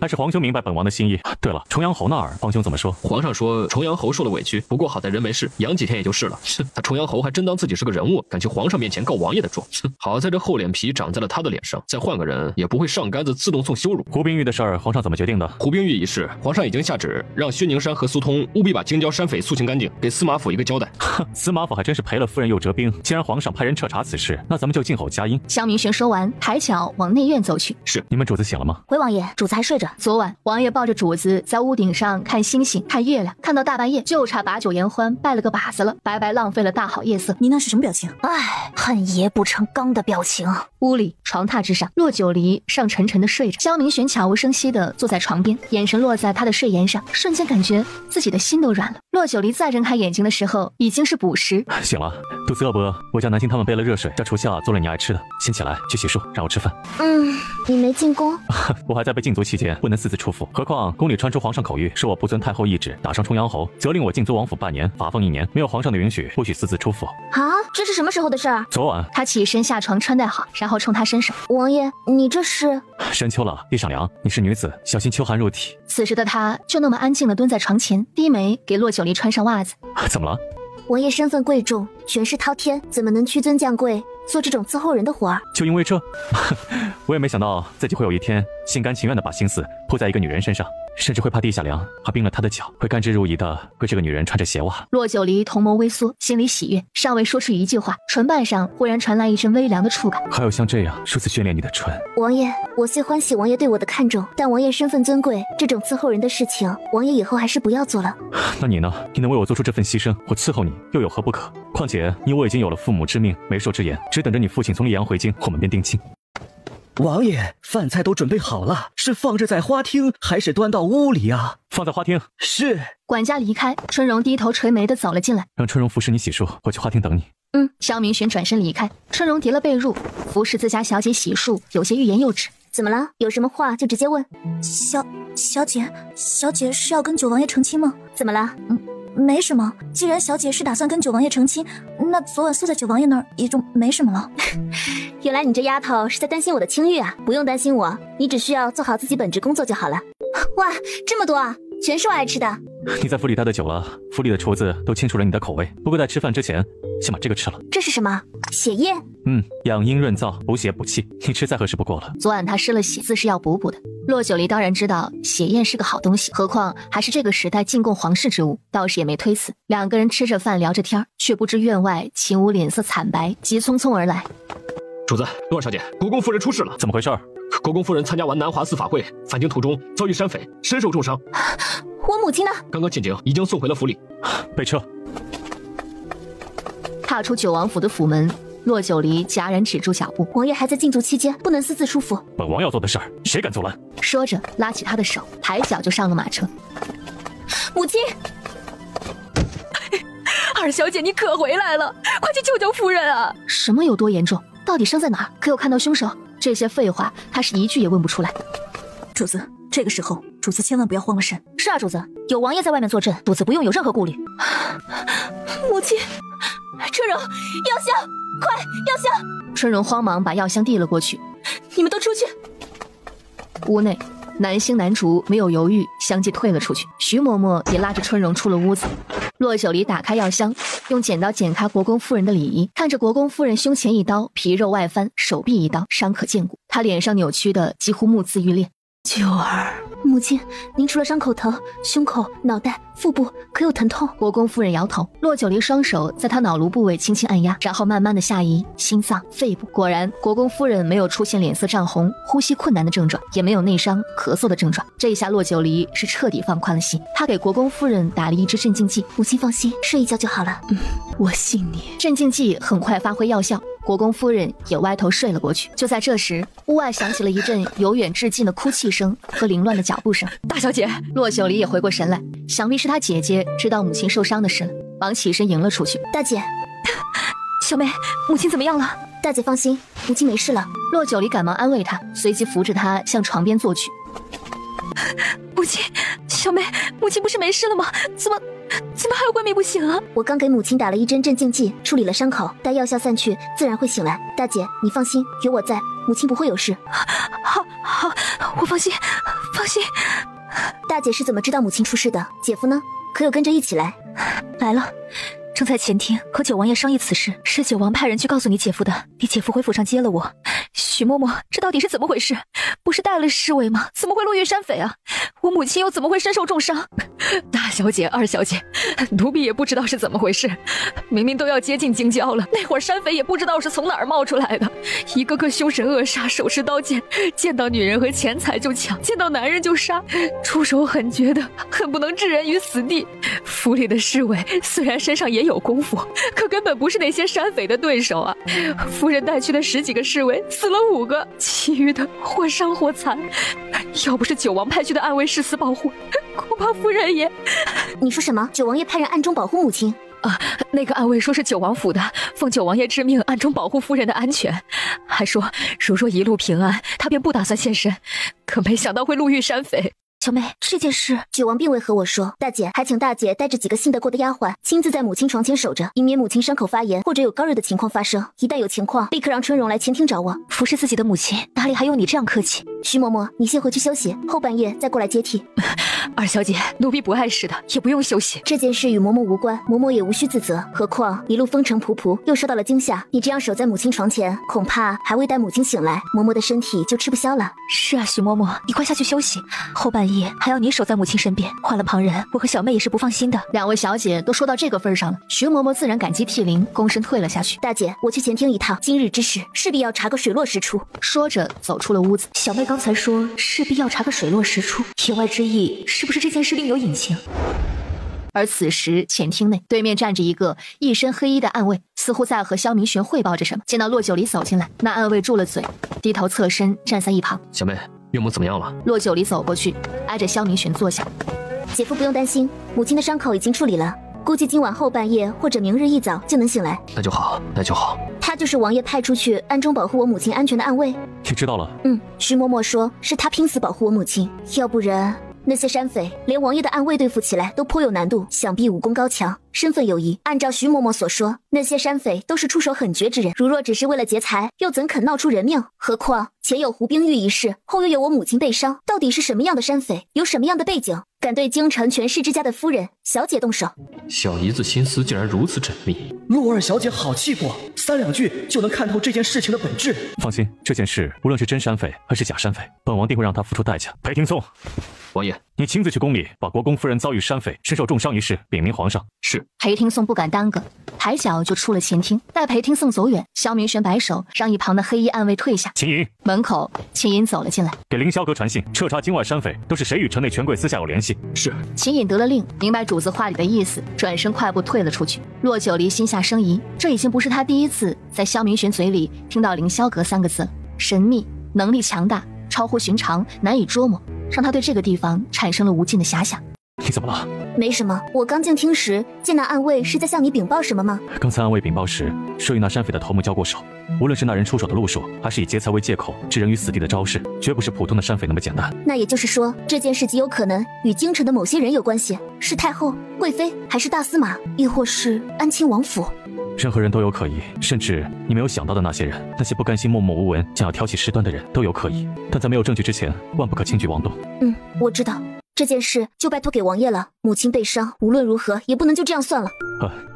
S16: 还是皇兄明白本王的心意。对了，重阳侯那儿，皇兄怎么说？
S7: 皇上说重阳侯受了委屈，不过好在人没事，养几天也就是了。他重阳侯还真当自己是个人物，敢去皇上面前告王爷的状。好在这厚脸皮长在了他的脸上，再换个人也不会上杆子自动送羞辱。
S16: 胡冰玉的事儿，皇上怎么决定的？
S7: 胡冰玉一事，皇上已经下旨让薛宁山和苏通务必把京郊山匪肃清干净，给司马府一个交代。
S16: 司马府还真是赔了夫人又折兵。既然皇上派人彻查此事，那咱们就静候佳音。
S1: 萧明玄说完，抬脚往内院走去。
S16: 是，你们主子醒了吗？
S9: 回王爷，主子还睡着。
S1: 昨晚王爷抱着主子在屋顶上看星星看月亮，看到大半夜，就差把酒言欢拜了个把子了，白白浪费了大好夜色。
S3: 你那是什么表情？
S9: 唉，恨爷不成钢的表情。
S1: 屋里床榻之上，骆九离上沉沉的睡着，萧明玄悄无声息地坐在床边，眼神落在他的睡颜上，瞬间感觉自己的心都软了。骆九离再睁开眼睛的时候，已经是补时。
S16: 醒了，肚子饿不饿？我叫南星他们备了热水，叫厨下做了你爱吃的。先起来去洗漱，让我吃饭。
S14: 你没进宫？
S16: 我还在被禁足期间，不能私自出府。何况宫里传出皇上口谕，说我不遵太后懿旨，打伤重阳侯，责令我禁足王府半年，罚俸1年，没有皇上的允许，不许私自出府。
S14: 啊，这是什么时候的事儿？
S16: 昨晚。
S1: 他起身下床穿戴好，然后冲他伸手。
S14: 王爷，你这是？
S16: 深秋了，地上凉，你是女子，小心秋寒入体。
S1: 此时的他就那么安静地蹲在床前，低眉给骆九离穿上袜子。
S16: 怎么了？
S14: 王爷身份贵重，权势滔天，怎么能屈尊降贵，做这种伺候人的活儿？
S16: 就因为这，我也没想到自己会有一天心甘情愿地把心思扑在一个女人身上，甚至会怕地下凉，怕冰了她的脚，会甘之如饴的为这个女人穿着鞋袜。
S1: 骆九离瞳眸微缩，心里喜悦，尚未说出一句话，唇瓣上忽然传来一阵微凉的触感。
S16: 还有像这样如此眷恋你的唇。
S14: 王爷，我虽欢喜王爷对我的看重，但王爷身份尊贵，这种伺候人的事情，王爷以后还是不要做了。
S16: 那你呢？你能为我做出这份牺牲，我伺候你又有何不可？况且你我已经有了父母之命、媒妁之言，只等着你父亲从溧阳回京，我们便定亲。
S6: 王爷，饭菜都准备好了，是放置在花厅，还是端到屋里啊？
S16: 放在花厅。
S6: 是。
S1: 管家离开，春荣低头垂眉的走了进来，
S16: 让春荣服侍你洗漱，我去花厅等你。
S1: 萧明玄转身离开，春荣叠了被褥，服侍自家小姐洗漱，有些欲言又止。
S14: 怎么了？有什么话就直接问。
S9: 小姐是要跟九王爷成亲吗？
S14: 怎么了？
S9: 没什么。既然小姐是打算跟九王爷成亲，那昨晚宿在九王爷那儿也就没什么了。
S14: 原来你这丫头是在担心我的清誉啊！不用担心我，你只需要做好自己本职工作就好了。哇，这么多啊！全是我爱吃的。
S16: 你在府里待得久了，府里的厨子都清楚了你的口味。不过在吃饭之前，先把这个吃了。
S14: 这是什么？血液？
S16: 养阴润燥，补血补气，你吃再合适不过了。
S1: 昨晚他失了血，自是要补的。骆九离当然知道血燕是个好东西，何况还是这个时代进贡皇室之物，倒是也没推辞。两个人吃着饭聊着天，却不知院外秦武脸色惨白，急匆匆而来。
S7: 主子，洛儿小姐，国公夫人出事了。
S16: 怎么回事？
S7: 国公夫人参加完南华寺法会，返京途中遭遇山匪，身受重伤。
S9: 我母亲呢？
S7: 刚刚进京，已经送回了府里。
S16: 备车。
S1: 踏出九王府的府门，骆九离戛然止住脚步。
S14: 王爷还在禁足期间，不能私自出府。
S16: 本王要做的事儿，谁敢阻拦？
S1: 说着，拉起他的手，抬脚就上了马车。
S9: 母亲，
S12: 二小姐，你可回来了，快去救救夫人啊！
S1: 什么有多严重？到底伤在哪儿？可有看到凶手？这些废话，他是一句也问不出来。
S3: 主子，这个时候，主子千万不要慌了神。
S9: 是啊，主子，有王爷在外面坐镇，主子不用有任何顾虑。
S12: 母亲，春荣，药香，快，药香！
S1: 春荣慌忙把药香递了过去。
S12: 你们都出去。
S1: 屋内，南星南竹没有犹豫，相继退了出去。徐嬷嬷也拉着春荣出了屋子。骆九离打开药箱，用剪刀剪开国公夫人的里衣，看着国公夫人胸前一刀，皮肉外翻，手臂一刀，伤可见骨。他脸上扭曲的几乎目眦欲裂。
S14: 九儿，母亲，您除了伤口疼，胸口、脑袋、腹部可有疼痛？
S1: 国公夫人摇头。骆九离双手在他脑颅部位轻轻按压，然后慢慢的下移心脏、肺部。果然，国公夫人没有出现脸色涨红、呼吸困难的症状，也没有内伤、咳嗽的症状。这一下，骆九离是彻底放宽了心。他给国公夫人打了一支镇静剂。
S14: 母亲放心，睡一觉就好了。
S12: 我信你。
S1: 镇静剂很快发挥药效。国公夫人也歪头睡了过去。就在这时，屋外响起了一阵由远至近的哭泣声和凌乱的脚步声。
S12: 大小姐，
S1: 骆九离也回过神来，想必是他姐姐知道母亲受伤的事了，忙起身迎了出去。
S14: 大姐，
S12: 小妹，母亲怎么样了？
S14: 大姐放心，母亲没事了。
S1: 骆九离赶忙安慰她，随即扶着她向床边坐去。
S12: 母亲，小妹，母亲不是没事了吗？
S9: 怎么还有昏迷不醒啊？
S14: 我刚给母亲打了一针镇静剂，处理了伤口，待药效散去，自然会醒来。大姐，你放心，有我在，母亲不会有事。
S9: 好，我放心。
S14: 大姐是怎么知道母亲出事的？姐夫呢？可有跟着一起来？
S12: 来了，正在前厅和九王爷商议此事，是九王派人去告诉你姐夫的。你姐夫回府上接了我。许嬷嬷，这到底是怎么回事？不是带了侍卫吗？怎么会路遇山匪啊？我母亲又怎么会身受重伤？大小姐、二小姐，奴婢也不知道是怎么回事。明明都要接近京郊了，那会儿山匪也不知道是从哪儿冒出来的，一个个凶神恶煞，手持刀剑，见到女人和钱财就抢，见到男人就杀，出手狠绝的，恨不能置人于死地。府里的侍卫虽然身上也有功夫，可根本不是那些山匪的对手啊！夫人带去的10几个侍卫死了5个，其余的或伤或残。要不是九王派去的暗卫誓死保护，恐怕夫人也……
S14: 你说什么？九王爷派人暗中保护母亲？
S12: 那个暗卫说是九王府的，奉九王爷之命暗中保护夫人的安全，还说如若一路平安，他便不打算现身。可没想到会路遇山匪。
S14: 小妹，这件事九王并未和我说，大姐还请大姐带着几个信得过的丫鬟，亲自在母亲床前守着，以免母亲伤口发炎或者有高热的情况发生。一旦有情况，立刻让春荣来前厅找我。
S12: 服侍自己的母亲，哪里还用你这样客气？
S14: 徐嬷嬷，你先回去休息，后半夜再过来接替。
S12: 二小姐，奴婢不碍事的，也不用休息。
S14: 这件事与嬷嬷无关，嬷嬷也无需自责。何况一路风尘仆仆，又受到了惊吓，你这样守在母亲床前，恐怕还未待母亲醒来，嬷嬷的身体就吃不消了。
S12: 是啊，徐嬷嬷，你快下去休息，后半夜还要你守在母亲身边，换了旁人，我和小妹也是不放心的。
S1: 2位小姐都说到这个份上了，徐嬷嬷自然感激涕零，躬身退了下去。
S14: 大姐，我去前厅一趟，今日之事势必要查个水落石出。
S1: 说着走出了屋子。
S12: 小妹刚才说势必要查个水落石出，言外之意是不是这件事另有隐情？
S1: 而此时前厅内对面站着一个一身黑衣的暗卫，似乎在和萧明玄汇报着什么。见到骆九离走进来，那暗卫住了嘴，低头侧身站在一旁。
S7: 小妹，岳母怎么样了？
S1: 骆九离走过去，挨着萧明玄坐下。
S14: 姐夫不用担心，母亲的伤口已经处理了，估计今晚后半夜或者明日一早就能醒来。
S7: 那就好，那就好。
S14: 他就是王爷派出去暗中保护我母亲安全的暗卫。
S16: 你知道了？
S14: 徐嬷嬷说是他拼死保护我母亲，要不然那些山匪连王爷的暗卫对付起来都颇有难度，想必武功高强，身份有疑。按照徐嬷嬷所说，那些山匪都是出手狠绝之人，如若只是为了劫财，又怎肯闹出人命？何况前有胡冰玉一事，后又有我母亲被伤，到底是什么样的山匪，有什么样的背景，敢对京城权势之家的夫人小姐动手？
S7: 小姨子心思竟然如此缜密。
S6: 陆二小姐好气魄，3两句就能看透这件事情的本质。
S16: 放心，这件事无论是真山匪还是假山匪，本王定会让他付出代价。裴廷松，
S7: 王爷，
S16: 你亲自去宫里把国公夫人遭遇山匪身受重伤一事禀明皇上。
S7: 是。
S1: 裴廷颂不敢耽搁，抬脚就出了前厅。待裴廷颂走远，萧明玄摆手让一旁的黑衣暗卫退下。
S16: 秦莹，
S1: 门口秦莹走了进来，
S16: 给凌霄阁传信，彻查京外山匪都是谁与城内权贵私下有联系。
S7: 是。
S1: 秦颖得了令，明白主子话里的意思，转身快步退了出去。骆九离心下生疑，这已经不是他第一次在萧明玄嘴里听到凌霄阁3个字了，神秘，能力强大，超乎寻常，难以捉摸，让他对这个地方产生了无尽的遐想。
S16: 你怎么了？
S14: 没什么，我刚进厅时见那暗卫是在向你禀报什么吗？
S16: 刚才暗卫禀报时说与那山匪的头目交过手，无论是那人出手的路数，还是以劫财为借口置人于死地的招式，绝不是普通的山匪那么简单。
S14: 那也就是说，这件事极有可能与京城的某些人有关系，是太后、贵妃，还是大司马，亦或是安亲王府？
S16: 任何人都有可疑，甚至你没有想到的那些人，那些不甘心默默无闻想要挑起事端的人都有可疑，但在没有证据之前，万不可轻举妄动。
S14: 我知道，这件事就拜托给王爷了。母亲被伤，无论如何也不能就这样算了。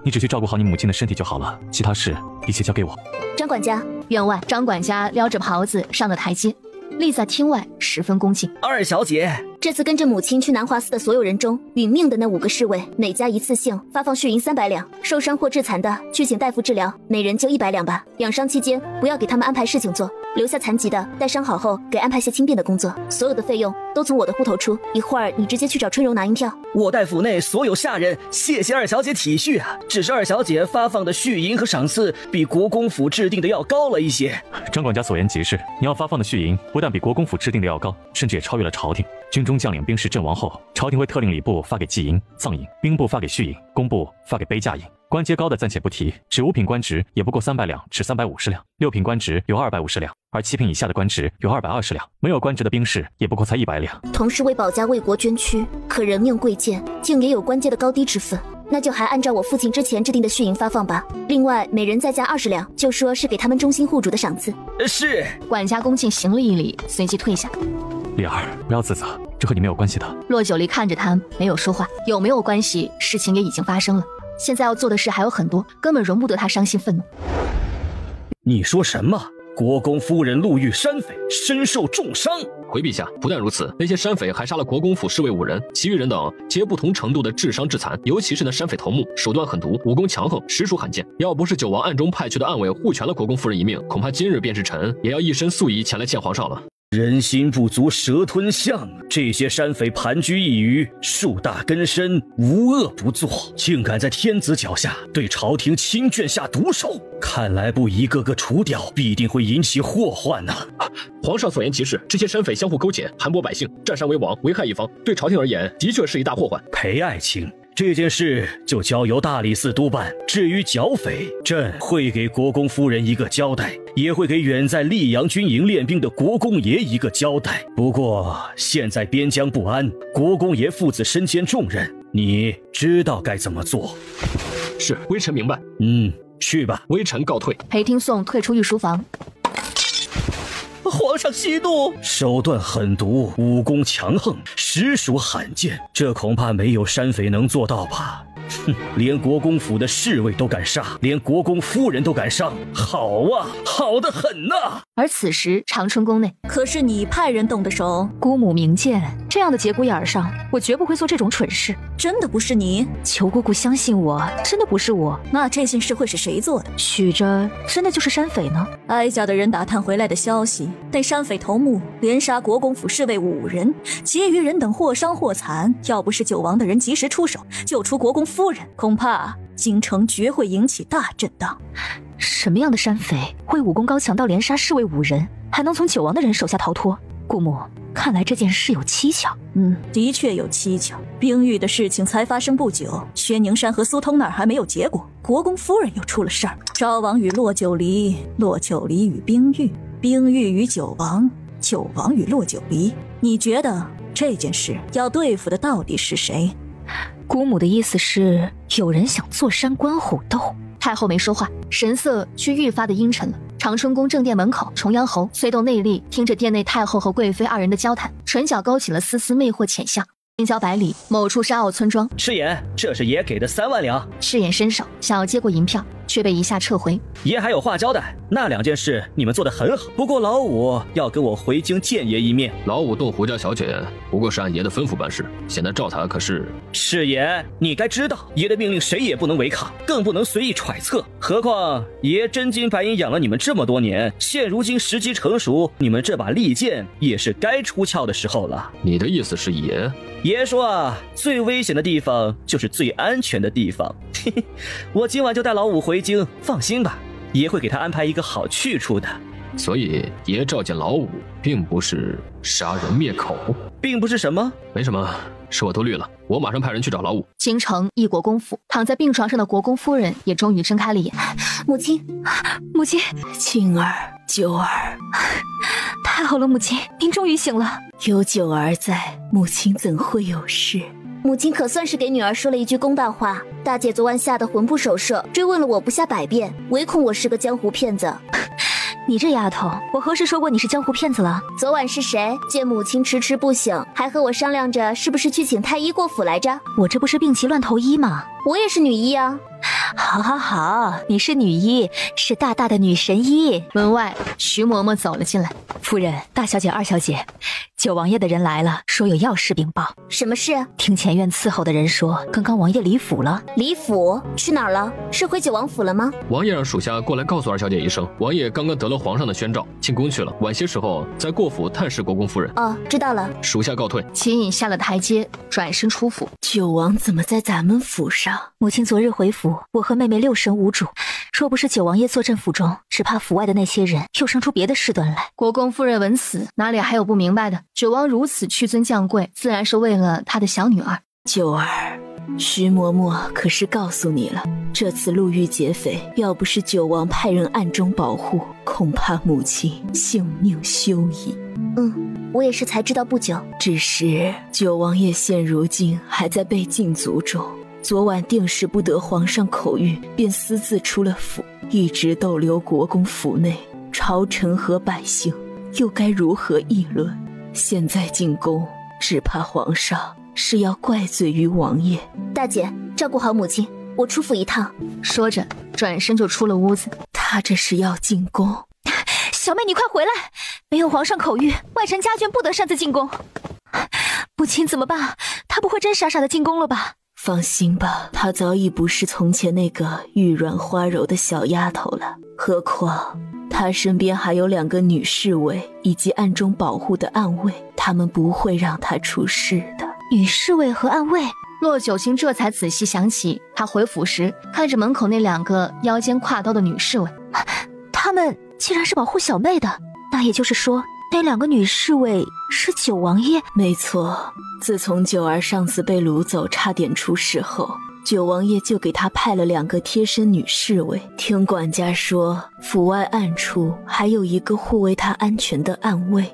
S16: 你只需照顾好你母亲的身体就好了，其他事一切交给我。
S14: 张管家，
S1: 院外，张管家撩着袍子上了台阶，立在厅外，十分恭敬。
S10: 二小姐，
S14: 这次跟着母亲去南华寺的所有人中，殒命的那5个侍卫，每家一次性发放血银300两，受伤或致残的去请大夫治疗，每人就100两吧。养伤期间不要给他们安排事情做，留下残疾的，待伤好后给安排些轻便的工作。所有的费用都从我的户头出，一会儿你直接去找春柔拿银票。
S10: 我待府内所有下人，谢谢二小姐体恤啊。只是二小姐发放的血银和赏赐比国公府制定的要高了一些。
S16: 张管家所言极是，你要发放的血银不但比国公府制定的要高，甚至也超越了朝廷。军中将领兵士阵亡后，朝廷会特令礼部发给祭银、葬银，兵部发给序银，工部发给碑架银，官阶高的暂且不提，只5品官职也不过300两至350两，6品官职有250两，而7品以下的官职有220两，没有官职的兵士也不过才100两。
S14: 同是为保家卫国捐躯，可人命贵贱，竟也有官阶的高低之分。那就还按照我父亲之前制定的血银发放吧。另外，每人再加20两，就说是给他们忠心护主的赏赐。
S10: 是。
S1: 管家恭敬行了一礼，随即退下。
S16: 丽儿，不要自责，这和你没有关系的。
S1: 骆九离看着他，没有说话。有没有关系？事情也已经发生了。现在要做的事还有很多，根本容不得他伤心愤怒。
S6: 你说什么？国公夫人路遇山匪，身受重伤。
S7: 回陛下，不但如此，那些山匪还杀了国公府侍卫5人，其余人等皆不同程度的致伤致残，尤其是那山匪头目，手段狠毒，武功强横，实属罕见。要不是九王暗中派去的暗卫护全了国公夫人一命，恐怕今日便是臣也要一身素衣前来见皇上了。
S6: 人心不足蛇吞象，这些山匪盘踞一隅，树大根深，无恶不作，竟敢在天子脚下对朝廷亲眷下毒手，看来不一个个除掉，必定会引起祸患呐！
S7: 皇上所言极是，这些山匪相互勾结，盘剥百姓，占山为王，危害一方，对朝廷而言，的确是一大祸患。
S6: 裴爱卿，这件事就交由大理寺督办。至于剿匪，朕会给国公夫人一个交代，也会给远在溧阳军营练兵的国公爷一个交代。不过现在边疆不安，国公爷父子身兼重任，你知道该怎么做。
S7: 是，微臣明白。
S6: 去吧，
S7: 微臣告退。
S1: 裴听颂退出御书房。
S10: 皇上息怒，
S6: 手段狠毒，武功强横，实属罕见，这恐怕没有山匪能做到吧。哼，连国公府的侍卫都敢杀，连国公夫人都敢伤，好啊，好得很呐！
S1: 而此时长春宫内，
S3: 可是你派人动的手。
S12: 姑母明鉴，这样的节骨眼上，我绝不会做这种蠢事。
S3: 真的不是你？
S12: 求姑姑相信我，真的不是我。
S3: 那这件事会是谁做的？
S12: 许着真的就是山匪呢？
S3: 哀家的人打探回来的消息，那山匪头目连杀国公府侍卫5人，其余人等或伤或残。要不是九王的人及时出手救出国公夫人，恐怕京城绝会引起大震荡。
S12: 什么样的山匪会武功高强到连杀侍卫5人，还能从九王的人手下逃脱？姑母，看来这件事有蹊跷。
S3: 的确有蹊跷。冰玉的事情才发生不久，薛宁山和苏通那儿还没有结果，国公夫人又出了事儿。昭王与骆九离，骆九离与冰玉，冰玉与九王，九王与骆九离。你觉得这件事要对付的到底是谁？
S12: 姑母的意思是，有人想坐山观虎斗。
S1: 太后没说话，神色却愈发的阴沉了。长春宫正殿门口，重阳侯催动内力，听着殿内太后和贵妃2人的交谈，唇角勾起了丝丝魅惑浅笑。京郊百里，某处沙坳村庄，
S6: 赤眼，这是爷给的3万两。
S1: 赤眼伸手想要接过银票，却被一下撤回。
S6: 爷还有话交代，那2件事你们做得很好，不过老五要跟我回京见爷一面。
S7: 老五动胡家小姐，不过是按爷的吩咐办事，现在照他可是……
S6: 赤眼，你该知道，爷的命令谁也不能违抗，更不能随意揣测。何况爷真金白银养了你们这么多年，现如今时机成熟，你们这把利剑也是该出鞘的时候了。
S7: 你的意思是爷？
S6: 爷说啊，最危险的地方就是最安全的地方。嘿嘿，我今晚就带老五回京，放心吧，爷会给他安排一个好去处的。
S7: 所以爷召见老五，并不是杀人灭口，
S6: 并不是什么？
S7: 没什么，是我多虑了。我马上派人去找老五。
S1: 京城一国公府，躺在病床上的国公夫人也终于睁开了眼。
S14: 母亲，
S12: 母亲，
S14: 庆儿，九儿，
S12: 太好了，母亲，您终于醒了。
S14: 有九儿在，母亲怎会有事？母亲可算是给女儿说了一句公道话。大姐昨晚吓得魂不守舍，追问了我不下100遍，唯恐我是个江湖骗子。
S12: 你这丫头，我何时说过你是江湖骗子了？
S14: 昨晚是谁见母亲迟迟不醒，还和我商量着是不是去请太医过府来着？
S12: 我这不是病急乱投医吗？
S14: 我也是女医啊。
S12: 好好好，你是女医，是大大的女神医。
S1: 门外，徐嬷嬷走了进来。
S12: 夫人、大小姐、二小姐，九王爷的人来了，说有要事禀报。
S14: 什么事？
S12: 听前院伺候的人说，刚刚王爷离府了。
S14: 离府？去哪儿了？是回九王府了吗？
S7: 王爷让属下过来告诉二小姐一声，王爷刚刚得了皇上的宣召，进宫去了，晚些时候再过府探视国公夫人。
S14: 哦，知道了。
S7: 属下告退。
S1: 秦颖下了台阶，转身出府。
S14: 九王怎么在咱们府上？
S12: 母亲昨日回府，我和妹妹6神无主，若不是九王爷坐镇府中，只怕府外的那些人又生出别的事端来。
S1: 国公夫人闻此，哪里还有不明白的？九王如此屈尊降贵，自然是为了他的小女儿。
S14: 九儿，
S13: 徐嬷嬷可是告诉你了，这次路遇劫匪，要不是九王派人暗中保护，恐怕母亲性命休矣。
S14: 我也是才知道不久。
S13: 只是九王爷现如今还在被禁足中，昨晚定是不得皇上口谕，便私自出了府，一直逗留国公府内，朝臣和百姓又该如何议论？现在进宫，只怕皇上是要怪罪于王爷。
S14: 大姐，照顾好母亲，我出府一趟。
S1: 说着转身就出了屋子。
S13: 他这是要进宫？
S12: 小妹你快回来，没有皇上口谕，外臣家眷不得擅自进宫。母亲怎么办？她不会真傻傻的进宫了吧？
S13: 放心吧，她早已不是从前那个玉软花柔的小丫头了。何况她身边还有2个女侍卫以及暗中保护的暗卫，他们不会让她出事的。
S12: 女侍卫和暗卫？
S1: 骆九卿这才仔细想起，他回府时看着门口那2个腰间挎刀的女侍卫，
S12: 他们竟然是保护小妹的。那也就是说，那2个女侍卫是九王爷？
S13: 没错，自从九儿上次被掳走差点出事后，九王爷就给他派了2个贴身女侍卫。听管家说，府外暗处还有1个护卫他安全的暗卫。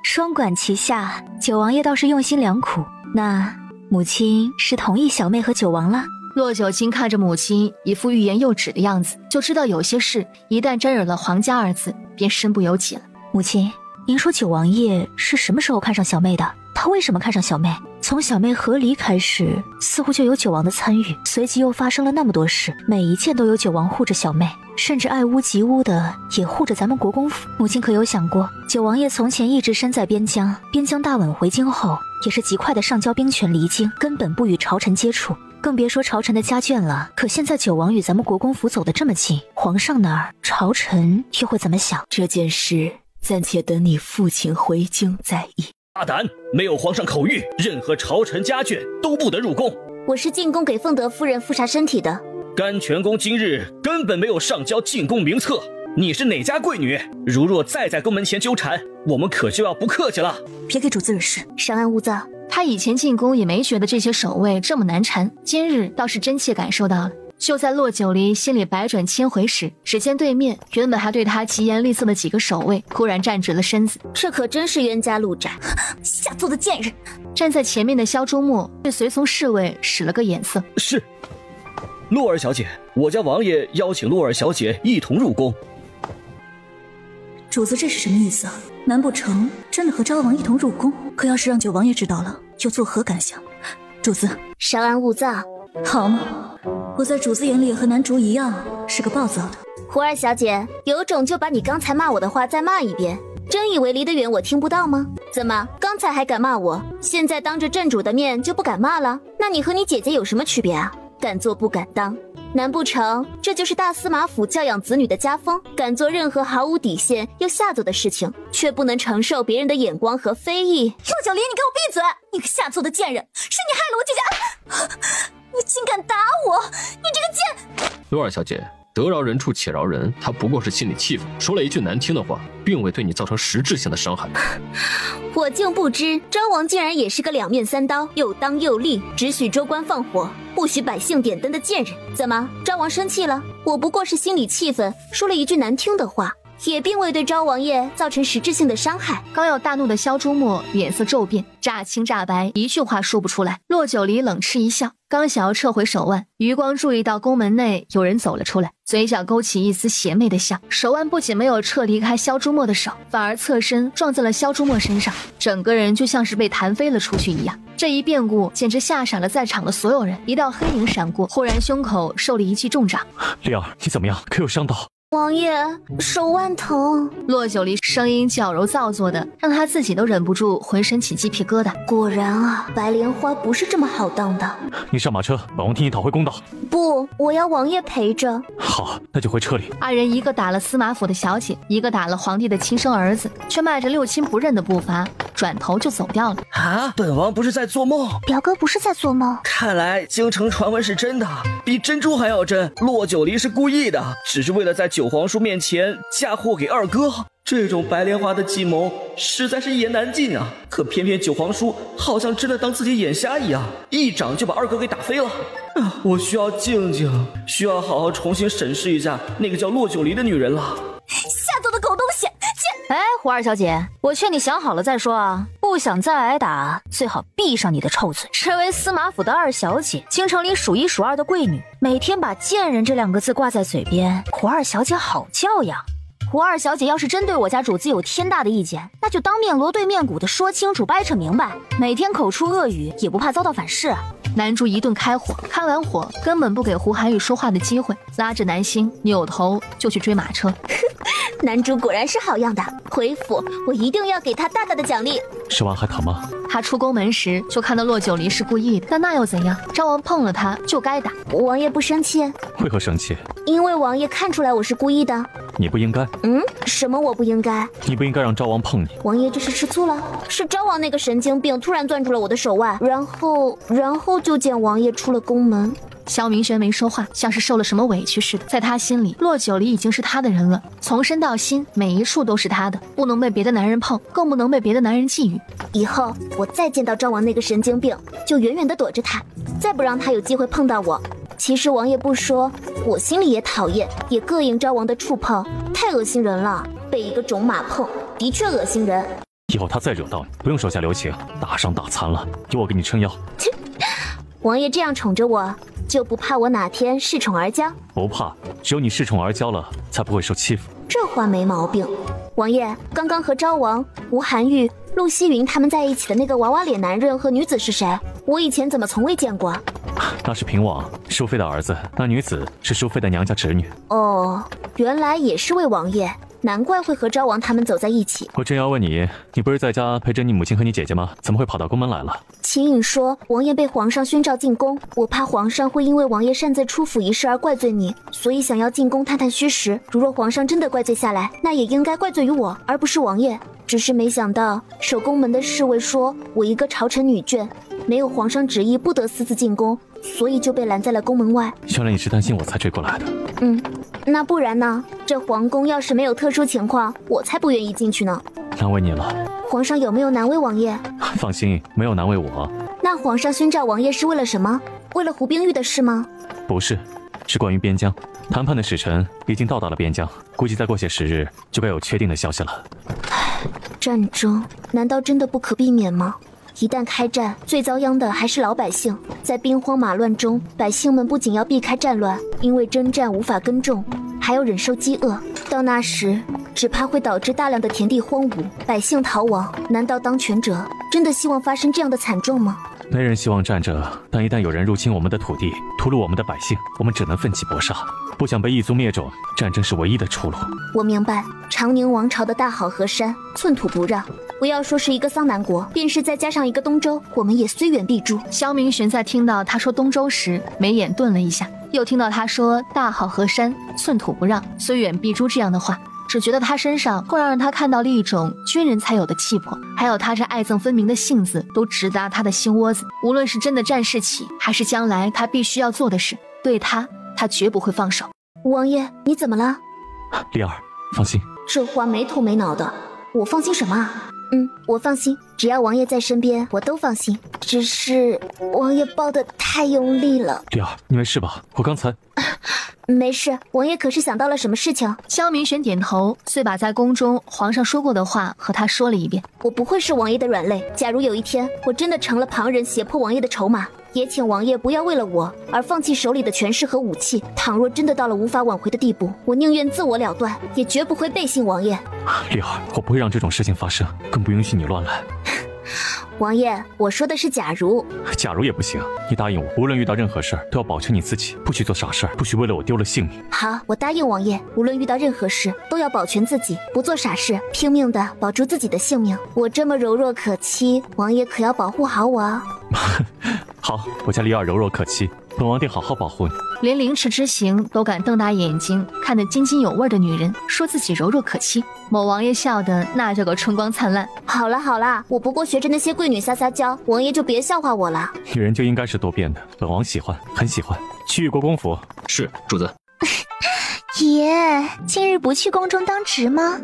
S12: 双管齐下，九王爷倒是用心良苦。那母亲是同意小妹和九王了？
S1: 骆九卿看着母亲一副欲言又止的样子，就知道有些事一旦沾惹了皇家2字，便身不由己了。
S12: 母亲，您说九王爷是什么时候看上小妹的？他为什么看上小妹？从小妹和离开始，似乎就有九王的参与，随即又发生了那么多事，每一件都有九王护着小妹，甚至爱屋及乌的也护着咱们国公府。母亲可有想过，九王爷从前一直身在边疆，边疆大稳回京后，也是极快的上交兵权离京，根本不与朝臣接触，更别说朝臣的家眷了。可现在九王与咱们国公府走得这么近，皇上那儿朝臣又会怎么想？
S13: 这件事暂且等你父亲回京再议。
S11: 大胆！没有皇上口谕，任何朝臣家眷都不得入宫。
S14: 我是进宫给凤德夫人复查身体的。
S11: 甘泉宫今日根本没有上交进宫名册，你是哪家贵女？如若再在宫门前纠缠，我们可就要不客气了。
S3: 别给主子惹事，
S14: 稍安勿躁。
S1: 他以前进宫也没觉得这些守卫这么难缠，今日倒是真切感受到了。就在骆九离心里百转千回时，只见对面原本还对他疾言厉色的几个守卫突然站直了身子。
S14: 这可真是冤家路窄，
S3: 下作的贱人！
S1: 站在前面的萧朱墨对随从侍卫使了个眼色。
S11: 是，洛儿小姐，我家王爷邀请洛儿小姐一同入宫。
S3: 主子这是什么意思啊？难不成真的和昭王一同入宫？可要是让九王爷知道了，又作何感想？主子
S14: 稍安勿躁。
S3: 好嘛，我在主子眼里也和男主一样，是个暴躁的。
S14: 胡儿小姐，有种就把你刚才骂我的话再骂一遍，真以为离得远我听不到吗？怎么刚才还敢骂我，现在当着镇主的面就不敢骂了？那你和你姐姐有什么区别啊？敢做不敢当，难不成这就是大司马府教养子女的家风？敢做任何毫无底线又下作的事情，却不能承受别人的眼光和非议。
S3: 骆九离，你给我闭嘴！你个下作的贱人，是你害了我姐姐！你竟敢打我！你这个贱！
S7: 洛儿小姐，得饶人处且饶人，他不过是心里气愤，说了一句难听的话，并未对你造成实质性的伤害。
S14: 我竟不知昭王竟然也是个两面三刀，又当又立，只许州官放火，不许百姓点灯的贱人。怎么，昭王生气了？我不过是心里气愤，说了一句难听的话，也并未对昭王爷造成实质性的伤害。
S1: 刚要大怒的萧朱墨脸色骤变，乍青乍白，一句话说不出来。骆九离冷嗤一笑，刚想要撤回手腕，余光注意到宫门内有人走了出来，嘴角勾起一丝邪魅的笑。手腕不仅没有撤离开萧朱墨的手，反而侧身撞在了萧朱墨身上，整个人就像是被弹飞了出去一样。这一变故简直吓傻了在场的所有人。一道黑影闪过，忽然胸口受了一记重掌。
S16: 丽儿，你怎么样？可有伤到？
S14: 王爷，手腕疼。
S1: 骆九离声音矫揉造作的，让他自己都忍不住浑身起鸡皮疙瘩。
S14: 果然啊，白莲花不是这么好当的。
S16: 你上马车，本王替你讨回公道。
S14: 不，我要王爷陪着。
S16: 好，那就回车里。
S1: 二人一个打了司马府的小姐，一个打了皇帝的亲生儿子，却迈着六亲不认的步伐转头就走掉了。
S6: 啊，本王不是在做梦？
S9: 表哥不是在做梦？
S6: 看来京城传闻是真的，比珍珠还要真。骆九离是故意的，只是为了在九皇叔面前嫁祸给二哥。这种白莲花的计谋实在是一言难尽啊！可偏偏九皇叔好像真的当自己眼瞎一样，一掌就把二哥给打飞了。我需要静静，需要好好重新审视一下那个叫骆九离的女人了。
S9: 下作的狗东西！
S12: 哎，胡二小姐，我劝你想好了再说啊！不想再挨打，最好闭上你的臭嘴。身为司马府的二小姐，京城里数一数二的贵女，每天把贱人这2个字挂在嘴边，胡二小姐好教养。胡二小姐要是真对我家主子有天大的意见，那就当面锣对面鼓的说清楚掰扯明白，每天口出恶语也不怕遭到反噬。
S1: 南珠一顿开火，开完火根本不给胡寒玉说话的机会，拉着南星扭头就去追马车。
S14: 南珠果然是好样的，回府我一定要给他大大的奖励。
S16: 吃完还疼吗？
S1: 他出宫门时就看到骆九离是故意的，但那又怎样？昭王碰了他就该打。
S14: 王爷不生气？
S16: 为何生气？
S14: 因为王爷看出来我是故意的。
S16: 你不应该。
S14: 什么我不应该？
S16: 你不应该让昭王碰你。
S14: 王爷这是吃醋了？是昭王那个神经病突然攥住了我的手腕，然后就见王爷出了宫门。
S1: 萧明轩没说话，像是受了什么委屈似的。在他心里，骆九离已经是他的人了，从身到心，每一处都是他的，不能被别的男人碰，更不能被别的男人觊觎。
S14: 以后我再见到昭王那个神经病，就远远地躲着他，再不让他有机会碰到我。其实王爷不说，我心里也讨厌，也膈应昭王的触碰，太恶心人了。被一个种马碰，的确恶心人。
S16: 以后他再惹到你，不用手下留情，打伤打残了，由我给你撑腰。
S14: 王爷这样宠着我，就不怕我哪天恃宠而骄？
S16: 不怕，只有你恃宠而骄了，才不会受欺负。
S14: 这话没毛病。王爷，刚刚和昭王、吴寒玉、陆希云他们在一起的那个娃娃脸男人和女子是谁？我以前怎么从未见过？
S16: 那是平王，淑妃的儿子。那女子是淑妃的娘家侄女。
S14: 哦，原来也是位王爷，难怪会和昭王他们走在一起。
S16: 我正要问你，你不是在家陪着你母亲和你姐姐吗？怎么会跑到宫门来了？
S14: 秦颖说，王爷被皇上宣召进宫，我怕皇上会因为王爷擅自出府一事而怪罪你，所以想要进宫探探虚实。如若皇上真的怪罪下来，那也应该怪罪于我，而不是王爷。只是没想到守宫门的侍卫说我一个朝臣女眷，没有皇上旨意不得私自进宫，所以就被拦在了宫门外。
S16: 原来你是担心我才追过来的。
S14: 那不然呢？这皇宫要是没有特殊情况，我才不愿意进去呢。
S16: 难为你了。
S14: 皇上有没有难为王爷？
S16: 放心，没有难为我。
S14: 那皇上宣召王爷是为了什么？为了胡冰玉的事吗？
S16: 不是，是关于边疆。谈判的使臣已经到达了边疆，估计再过些时日就该有确定的消息了。
S14: 战争难道真的不可避免吗？一旦开战，最遭殃的还是老百姓。在兵荒马乱中，百姓们不仅要避开战乱，因为征战无法耕种，还要忍受饥饿。到那时，只怕会导致大量的田地荒芜，百姓逃亡。难道当权者真的希望发生这样的惨状吗？
S16: 没人希望战争，但一旦有人入侵我们的土地，屠戮我们的百姓，我们只能奋起搏杀。不想被异族灭种，战争是唯一的出路。
S14: 我明白，长宁王朝的大好河山，寸土不让。不要说是一个桑南国，便是再加上一个东周，我们也虽远必诛。
S1: 萧明玄在听到他说东周时，眉眼顿了一下，又听到他说大好河山，寸土不让，虽远必诛这样的话，只觉得他身上会让他看到了一种军人才有的气魄，还有他这爱憎分明的性子，都直达他的心窝子。无论是真的战事起，还是将来他必须要做的事，对他绝不会放手。
S14: 王爷，你怎么了？
S16: 丽儿，放心。
S14: 这话没头没脑的，我放心什么啊？我放心，只要王爷在身边，我都放心。只是王爷抱得太用力了。
S16: 丽儿，你没事吧？我刚才……
S14: 没事，王爷可是想到了什么事情？
S1: 萧明玄点头，遂把在宫中皇上说过的话和他说了一遍。
S14: 我不会是王爷的软肋，假如有一天我真的成了旁人胁迫王爷的筹码，也请王爷不要为了我而放弃手里的权势和武器。倘若真的到了无法挽回的地步，我宁愿自我了断，也绝不会背信王爷。
S16: 丽儿，我不会让这种事情发生，更不允许你乱来。
S14: 王爷，我说的是假如。
S16: 假如也不行，你答应我，无论遇到任何事儿，都要保全你自己，不许做傻事儿，不许为了我丢了性命。
S14: 好，我答应王爷，无论遇到任何事，都要保全自己，不做傻事，拼命的保住自己的性命。我这么柔弱可欺，王爷可要保护好我啊。
S16: 好，我家丽儿柔弱可欺，本王定好好保护你。
S1: 连凌迟之行都敢瞪大眼睛看得津津有味的女人，说自己柔弱可欺。某王爷笑得那叫个春光灿烂。
S14: 好啦好啦，我不过学着那些贵女撒撒娇，王爷就别笑话我了。
S16: 女人就应该是多变的，本王喜欢，很喜欢。去国公府。
S7: 是，主子。
S9: 爷，今日不去宫中当值吗？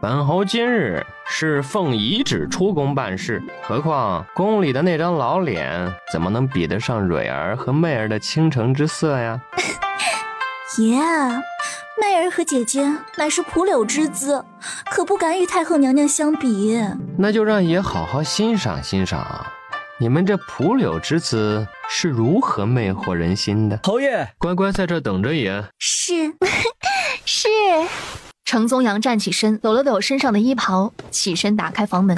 S8: 本侯今日是奉遗旨出宫办事，何况宫里的那张老脸怎么能比得上蕊儿和媚儿的倾城之色呀？
S9: 爷，媚儿和姐姐乃是蒲柳之姿，可不敢与太后娘娘相比。
S8: 那就让爷好好欣赏欣赏，你们这蒲柳之姿是如何魅惑人心的。
S6: 侯爷，
S8: 乖乖在这等着爷。
S9: 是是。
S1: 程宗阳站起身，抖了抖身上的衣袍，起身打开房门。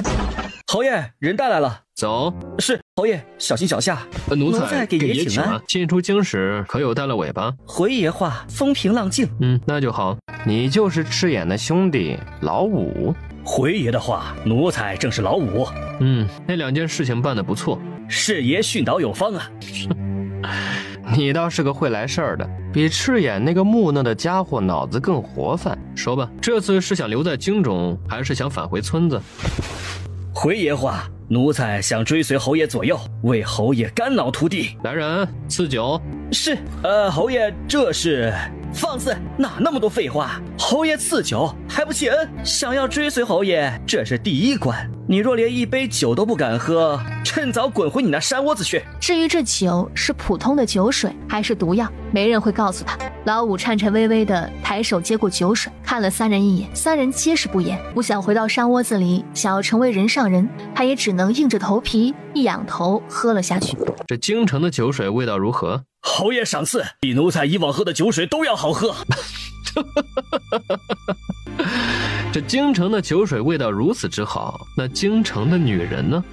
S6: 侯爷，人带来了。
S8: 走。
S6: 是，侯爷，小心脚下。
S8: 奴才
S6: 给爷请安。
S8: 进出京时可有带了尾巴？
S6: 回爷话，风平浪静。
S8: 那就好。你就是赤眼的兄弟老五。
S11: 回爷的话，奴才正是老五。
S8: 那2件事情办得不错，
S11: 是爷训导有方啊。
S8: 你倒是个会来事儿的，比赤眼那个木讷的家伙脑子更活泛。说吧，这次是想留在京中，还是想返回村子？
S11: 回爷话，奴才想追随侯爷左右，为侯爷肝脑涂地。
S8: 来人，赐酒。
S11: 是，侯爷这是。放肆！哪那么多废话？侯爷赐酒还不谢恩？想要追随侯爷，这是第一关。你若连一杯酒都不敢喝，趁早滚回你那山窝子去。
S1: 至于这酒是普通的酒水还是毒药，没人会告诉他。老五颤颤巍巍地抬手接过酒水，看了3人一眼，3人皆是不言。不想回到山窝子里，想要成为人上人，他也只能硬着头皮一仰头喝了下去。
S8: 这京城的酒水味道如何？
S11: 侯爷赏赐，比奴才以往喝的酒水都要好喝。
S8: 这京城的酒水味道如此之好，那京城的女人呢？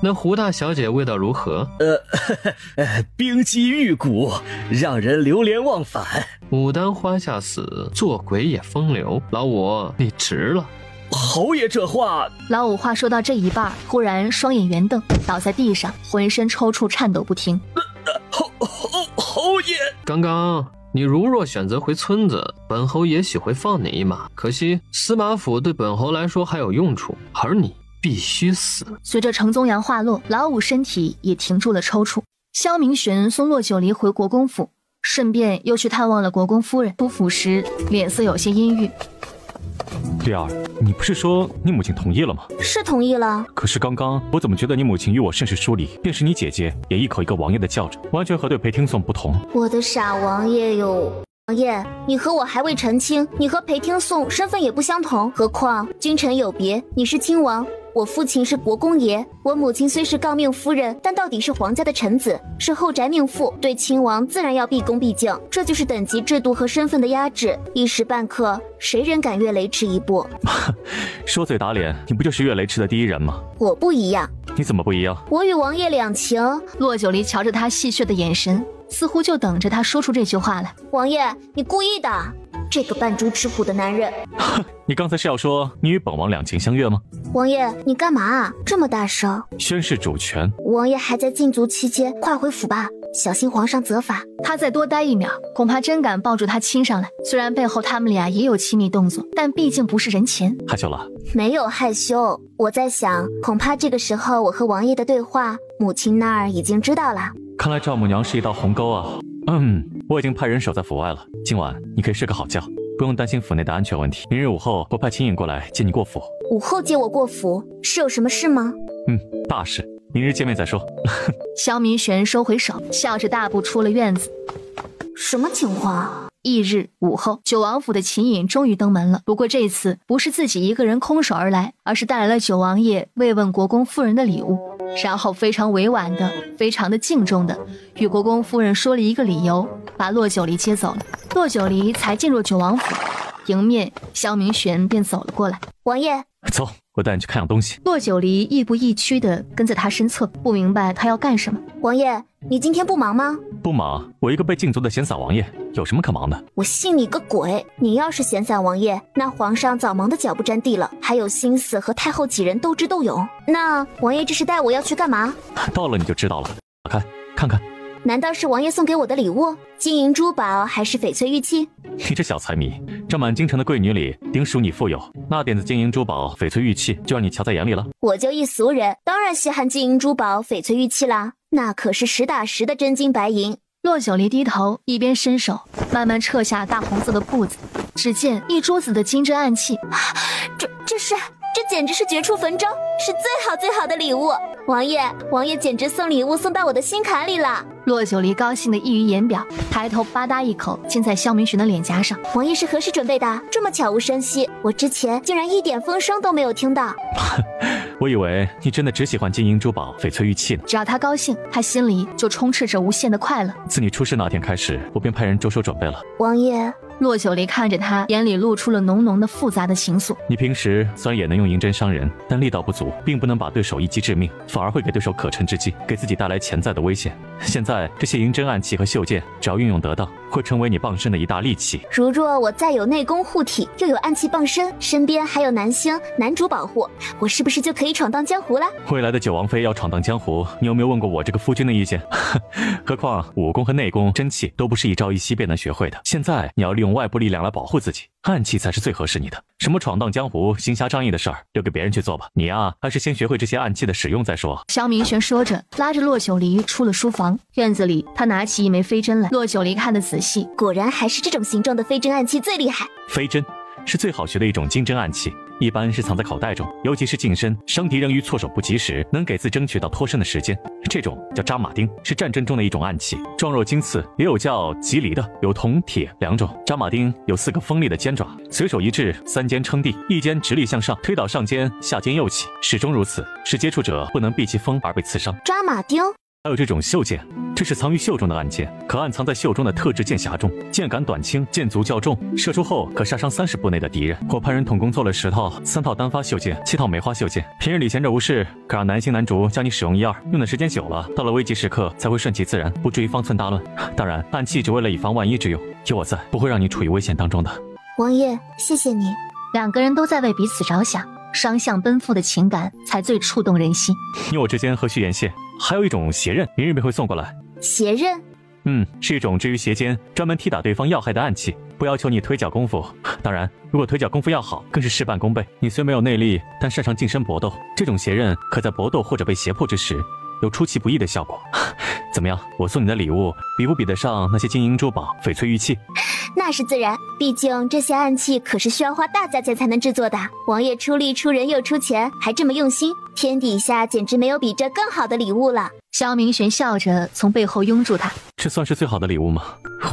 S8: 那胡大小姐味道如何？
S11: 冰肌玉骨，让人流连忘返。
S8: 牡丹花下死，做鬼也风流。老五，你值了。
S11: 侯爷这话……
S1: 老五话说到这一半，忽然双眼圆瞪，倒在地上，浑身抽搐，颤抖不停。
S11: 侯爷，
S8: 刚刚你如若选择回村子，本侯也许会放你一马。可惜司马府对本侯来说还有用处，而你必须死。
S1: 随着程宗阳话落，老五身体也停住了抽搐。萧明玄送骆九离回国公府，顺便又去探望了国公夫人。出府时脸色有些阴郁。
S16: 丽儿，你不是说你母亲同意了吗？
S14: 是同意了。
S16: 可是刚刚我怎么觉得你母亲与我甚是疏离？便是你姐姐也一口一个王爷的叫着，完全和对裴听颂不同。
S14: 我的傻王爷哟！王爷，你和我还未成亲，你和裴听颂身份也不相同，何况君臣有别，你是亲王，我父亲是国公爷，我母亲虽是诰命夫人，但到底是皇家的臣子，是后宅命妇，对亲王自然要毕恭毕敬，这就是等级制度和身份的压制，一时半刻谁人敢越雷池一步？
S16: 说嘴打脸，你不就是越雷池的第一人吗？
S14: 我不一样。
S16: 你怎么不一样？
S14: 我与王爷两情。
S1: 骆九离瞧着他戏谑的眼神，似乎就等着他说出这句话来。
S14: 王爷，你故意的，这个扮猪吃虎的男人。
S16: 你刚才是要说你与本王两情相悦吗？
S14: 王爷，你干嘛啊？这么大声！
S16: 宣示主权。
S14: 王爷还在禁足期间，快回府吧，小心皇上责罚。
S1: 他再多待1秒，恐怕真敢抱住他亲上来。虽然背后他们俩也有亲密动作，但毕竟不是人前。
S16: 害羞了？
S14: 没有害羞，我在想，恐怕这个时候我和王爷的对话，母亲那儿已经知道了。
S16: 看来赵母娘是一道鸿沟啊。我已经派人守在府外了，今晚你可以睡个好觉，不用担心府内的安全问题。明日午后我派亲引过来接你过府。
S14: 午后接我过府是有什么事吗？
S16: 大事，明日见面再说。
S1: 萧明玄收回手，笑着大步出了院子。
S14: 什么情况？
S1: 翌日午后，九王府的秦引终于登门了。不过这次不是自己一个人空手而来，而是带来了九王爷慰问国公夫人的礼物，然后非常委婉的、非常的敬重的与国公夫人说了一个理由，把骆九离接走了。骆九离才进入九王府，迎面萧明玄便走了过来。
S14: 王爷，
S16: 走，我带你去看样东西。
S1: 骆九离亦步亦趋地跟在他身侧，不明白他要干什么。
S14: 王爷，你今天不忙吗？
S16: 不忙，我一个被禁足的闲散王爷，有什么可忙的？
S14: 我信你个鬼！你要是闲散王爷，那皇上早忙得脚不沾地了，还有心思和太后几人斗智斗勇。那王爷这是带我要去干嘛？
S16: 到了你就知道了。打开看看。
S14: 难道是王爷送给我的礼物？金银珠宝还是翡翠玉器？
S16: 你这小财迷，这满京城的贵女里，丁属你富有，那点子金银珠宝、翡翠玉器，就让你瞧在眼里了？
S14: 我就一俗人，当然稀罕金银珠宝、翡翠玉器啦，那可是实打实的真金白银。
S1: 骆九离低头，一边伸手慢慢撤下大红色的布子，只见一桌子的金针暗器。
S14: 这简直是绝处逢生，是最好的礼物。王爷简直送礼物送到我的心坎里了。
S1: 骆九离高兴得溢于言表，抬头吧嗒一口亲在萧明玄的脸颊上。
S14: 王爷是何时准备的？这么悄无声息，我之前竟然一点风声都没有听到。
S16: 我以为你真的只喜欢金银珠宝、翡翠玉器呢。
S1: 只要他高兴，他心里就充斥着无限的快乐。
S16: 自你出事那天开始，我便派人着手准备了。
S14: 王爷，
S1: 骆九离看着他，眼里露出了浓浓的复杂的情愫。
S16: 你平时虽然也能用银针伤人，但力道不足，并不能把对手一击致命，反而会给对手可乘之机，给自己带来潜在的危险。现在这些银针暗器和袖剑，只要运用得当，会成为你傍身的一大利器。
S14: 如若我再有内功护体，又有暗器傍身，身边还有男星男主保护，我是不是就可以闯荡江湖了？
S16: 未来的九王妃要闯荡江湖，你有没有问过我这个夫君的意见？何况武功和内功、真气都不是一朝一夕便能学会的。现在你要利用外部力量来保护自己，暗器才是最合适你的。什么闯荡江湖、行侠仗义的事儿，留给别人去做吧。你啊，还是先学会这些暗器的使用再说。
S1: 萧明玄说着，拉着骆九离出了书房。院子里，他拿起一枚飞针来。骆九离看得仔细，
S14: 果然还是这种形状的飞针暗器最厉害。
S16: 飞针是最好学的一种金针暗器，一般是藏在口袋中，尤其是近身伤敌人于措手不及时，能给自争取到脱身的时间。这种叫扎马钉，是战争中的一种暗器，状若金刺，也有叫棘离的，有铜、铁两种。扎马钉有4个锋利的尖爪，随手一掷，3尖撑地，一尖直立向上，推倒上尖，下尖又起，始终如此，使接触者不能避其锋而被刺伤。
S14: 扎马钉。
S16: 还有这种袖剑，这是藏于袖中的暗箭，可暗藏在袖中的特制剑匣中，剑杆短轻，箭足较重，射出后可杀伤30步内的敌人。我派人统共做了10套，3套单发袖剑，7套梅花袖剑。平日里闲着无事，可让男星男主教你使用1、2，用的时间久了，到了危急时刻才会顺其自然，不至于方寸大乱。当然，暗器只为了以防万一之用，有我在，不会让你处于危险当中的。
S14: 王爷，谢谢你。
S1: 两个人都在为彼此着想，双向奔赴的情感才最触动人心。
S16: 你我之间何须言谢？还有一种邪刃，明日便会送过来。
S14: 邪刃？
S16: 是一种置于鞋间，专门踢打对方要害的暗器，不要求你腿脚功夫。当然，如果腿脚功夫要好，更是事半功倍。你虽没有内力，但擅长近身搏斗，这种邪刃可在搏斗或者被胁迫之时，有出其不意的效果。怎么样？我送你的礼物，比不比得上那些金银珠宝、翡翠玉器？
S14: 那是自然，毕竟这些暗器可是需要花大价钱才能制作的。王爷出力出人又出钱，还这么用心，天底下简直没有比这更好的礼物了。
S1: 萧明玄笑着从背后拥住他，
S16: 这算是最好的礼物吗？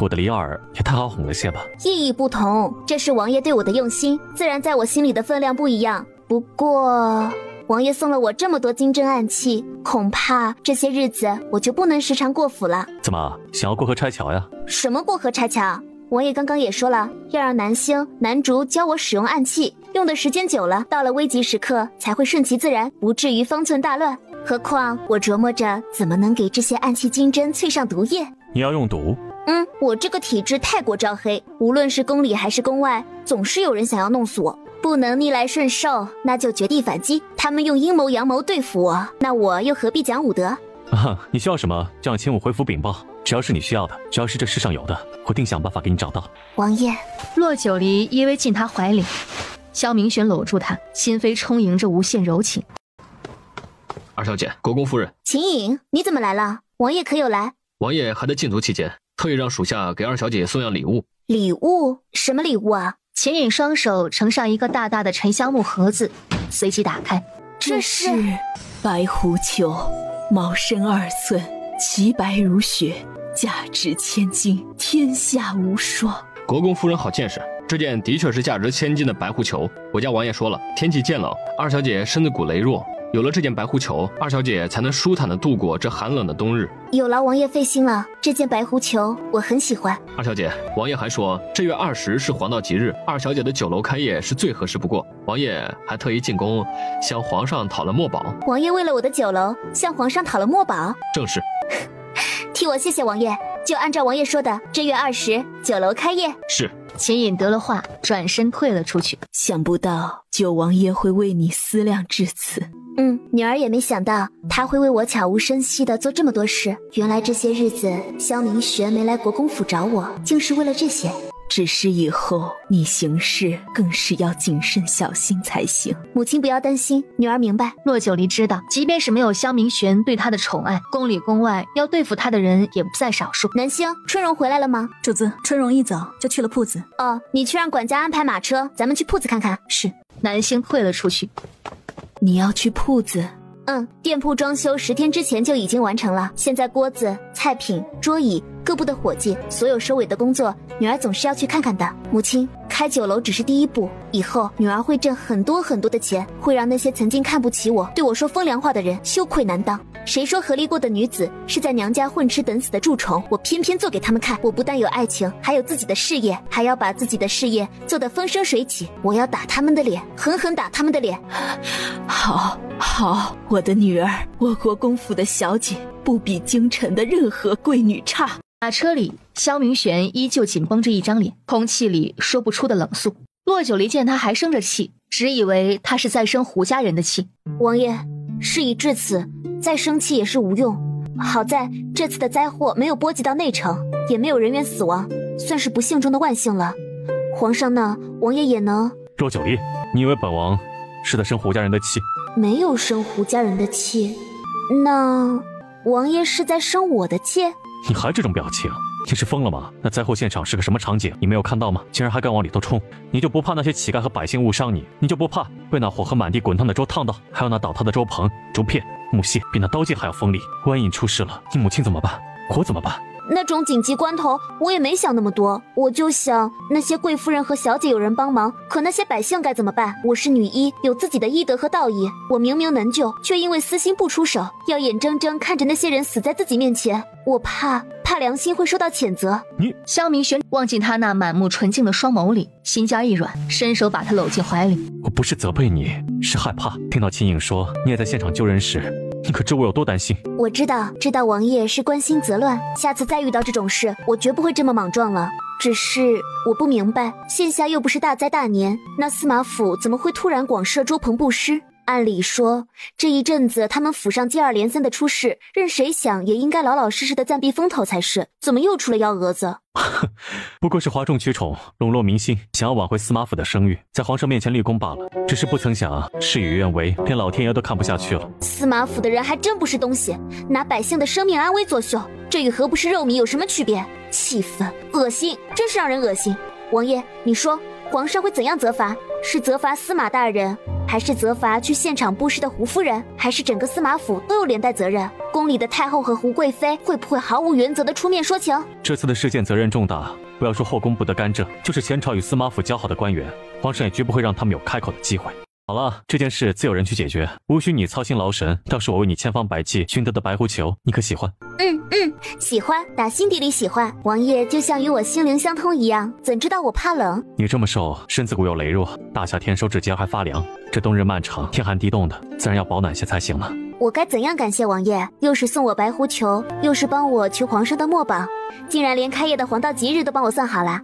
S16: 我的李尔也太好哄了些吧。
S14: 意义不同，这是王爷对我的用心，自然在我心里的分量不一样。不过王爷送了我这么多金针暗器，恐怕这些日子我就不能时常过府了。
S16: 怎么，想要过河拆桥呀？
S14: 什么过河拆桥？王爷刚刚也说了，要让男星男主教我使用暗器，用的时间久了，到了危急时刻才会顺其自然，不至于方寸大乱。何况我琢磨着怎么能给这些暗器金针淬上毒液。
S16: 你要用毒？
S14: 我这个体质太过招黑，无论是宫里还是宫外，总是有人想要弄死我。不能逆来顺受，那就绝地反击。他们用阴谋阳谋对付我，那我又何必讲武德？
S16: 你需要什么，就让秦武回府禀报。只要是你需要的，只要是这世上有的，我定想办法给你找到。
S14: 王爷，
S1: 骆九离依偎进他怀里，萧明玄搂住他，心扉充盈着无限柔情。
S7: 二小姐，国公夫人。
S14: 秦颖，你怎么来了？王爷可有来？
S7: 王爷还在禁足期间，特意让属下给二小姐送样礼物。
S14: 礼物？什么礼物啊？
S1: 秦颖双手呈上一个大大的沉香木盒子，随即打开。
S13: 这是白狐裘，毛身2寸，其白如雪，价值千金，天下无双。
S7: 国公夫人好见识，这件的确是价值千金的白狐裘。我家王爷说了，天气渐冷，二小姐身子骨羸弱，有了这件白狐裘，二小姐才能舒坦地度过这寒冷的冬日。
S14: 有劳王爷费心了，这件白狐裘我很喜欢。
S7: 二小姐，王爷还说这月20是黄道吉日，二小姐的酒楼开业是最合适不过。王爷还特意进宫向皇上讨了墨宝。
S14: 王爷为了我的酒楼向皇上讨了墨宝，
S7: 正是。
S14: 替我谢谢王爷，就按照王爷说的，这月20酒楼开业。
S7: 是。
S1: 秦隐得了话，转身退了出去。
S13: 想不到九王爷会为你思量至此。
S14: 女儿也没想到他会为我悄无声息地做这么多事。原来这些日子萧明玄没来国公府找我，竟是为了这些。
S13: 只是以后你行事更是要谨慎小心才行。
S14: 母亲不要担心，女儿明白。
S1: 骆九离知道，即便是没有萧明玄对他的宠爱，宫里宫外要对付他的人也不在少数。
S14: 南星，春荣回来了吗？
S3: 主子，春荣一早就去了铺子。
S14: 哦，你去让管家安排马车，咱们去铺子看看。
S3: 是。
S1: 南星退了出去。
S13: 你要去铺子？
S14: 店铺装修10天之前就已经完成了，现在锅子、菜品、桌椅、各部的伙计，所有收尾的工作，女儿总是要去看看的。母亲，开酒楼只是第一步，以后女儿会挣很多很多的钱，会让那些曾经看不起我、对我说风凉话的人羞愧难当。谁说合离过的女子是在娘家混吃等死的蛀虫？我偏偏做给他们看，我不但有爱情，还有自己的事业，还要把自己的事业做得风生水起。我要打他们的脸，狠狠打他们的脸。
S13: 好，我的女儿，我国公府的小姐不比京城的任何贵女差。
S1: 马车里，萧明玄依旧紧绷着一张脸，空气里说不出的冷肃。骆九离见他还生着气，只以为他是在生胡家人的气。
S14: 王爷，事已至此，再生气也是无用。好在这次的灾祸没有波及到内城，也没有人员死亡，算是不幸中的万幸了。皇上呢，王爷也能……
S16: 骆九离，你以为本王是在生胡家人的气？
S14: 没有生胡家人的气，那王爷是在生我的气？
S16: 你还这种表情，你是疯了吗？那灾祸现场是个什么场景？你没有看到吗？竟然还敢往里头冲！你就不怕那些乞丐和百姓误伤你？你就不怕被那火和满地滚烫的粥烫到？还有那倒塌的粥棚、竹片、木屑，比那刀剑还要锋利。万一你出事了，你母亲怎么办？我怎么办？
S14: 那种紧急关头，我也没想那么多，我就想那些贵夫人和小姐有人帮忙，可那些百姓该怎么办？我是女医，有自己的医德和道义，我明明能救，却因为私心不出手，要眼睁睁看着那些人死在自己面前，我怕良心会受到谴责。
S1: 萧明玄望进他那满目纯净的双眸里，心尖一软，伸手把他搂进怀里。
S16: 我不是责备你，是害怕。听到秦颖说你也在现场救人时，你可知我有多担心？
S14: 我知道王爷是关心则乱，下次再遇到这种事，我绝不会这么莽撞了。只是我不明白，现下又不是大灾大年，那司马府怎么会突然广设粥棚布施？按理说，这一阵子他们府上接二连三的出事，任谁想也应该老老实实的暂避风头才是，怎么又出了幺蛾子？
S16: 不过是哗众取宠，笼络民心，想要挽回司马府的声誉，在皇上面前立功罢了。只是不曾想事与愿违，连老天爷都看不下去了。
S14: 司马府的人还真不是东西，拿百姓的生命安危作秀，这与何不食肉糜有什么区别？气愤，恶心，真是让人恶心。王爷，你说皇上会怎样责罚？是责罚司马大人，还是责罚去现场布施的胡夫人，还是整个司马府都有连带责任？宫里的太后和胡贵妃会不会毫无原则的出面说情？
S16: 这次的事件责任重大，不要说后宫不得干政，就是前朝与司马府交好的官员，皇上也绝不会让他们有开口的机会。好了，这件事自有人去解决，无需你操心劳神。倒是我为你千方百计寻得的白狐球，你可喜欢？
S14: 喜欢，打心底里喜欢。王爷就像与我心灵相通一样，怎知道我怕冷？
S16: 你这么瘦，身子骨又羸弱，大夏天手指节还发凉，这冬日漫长，天寒地冻的，自然要保暖些才行了。
S14: 我该怎样感谢王爷？又是送我白狐球，又是帮我求皇上的墨宝，竟然连开业的黄道吉日都帮我算好了。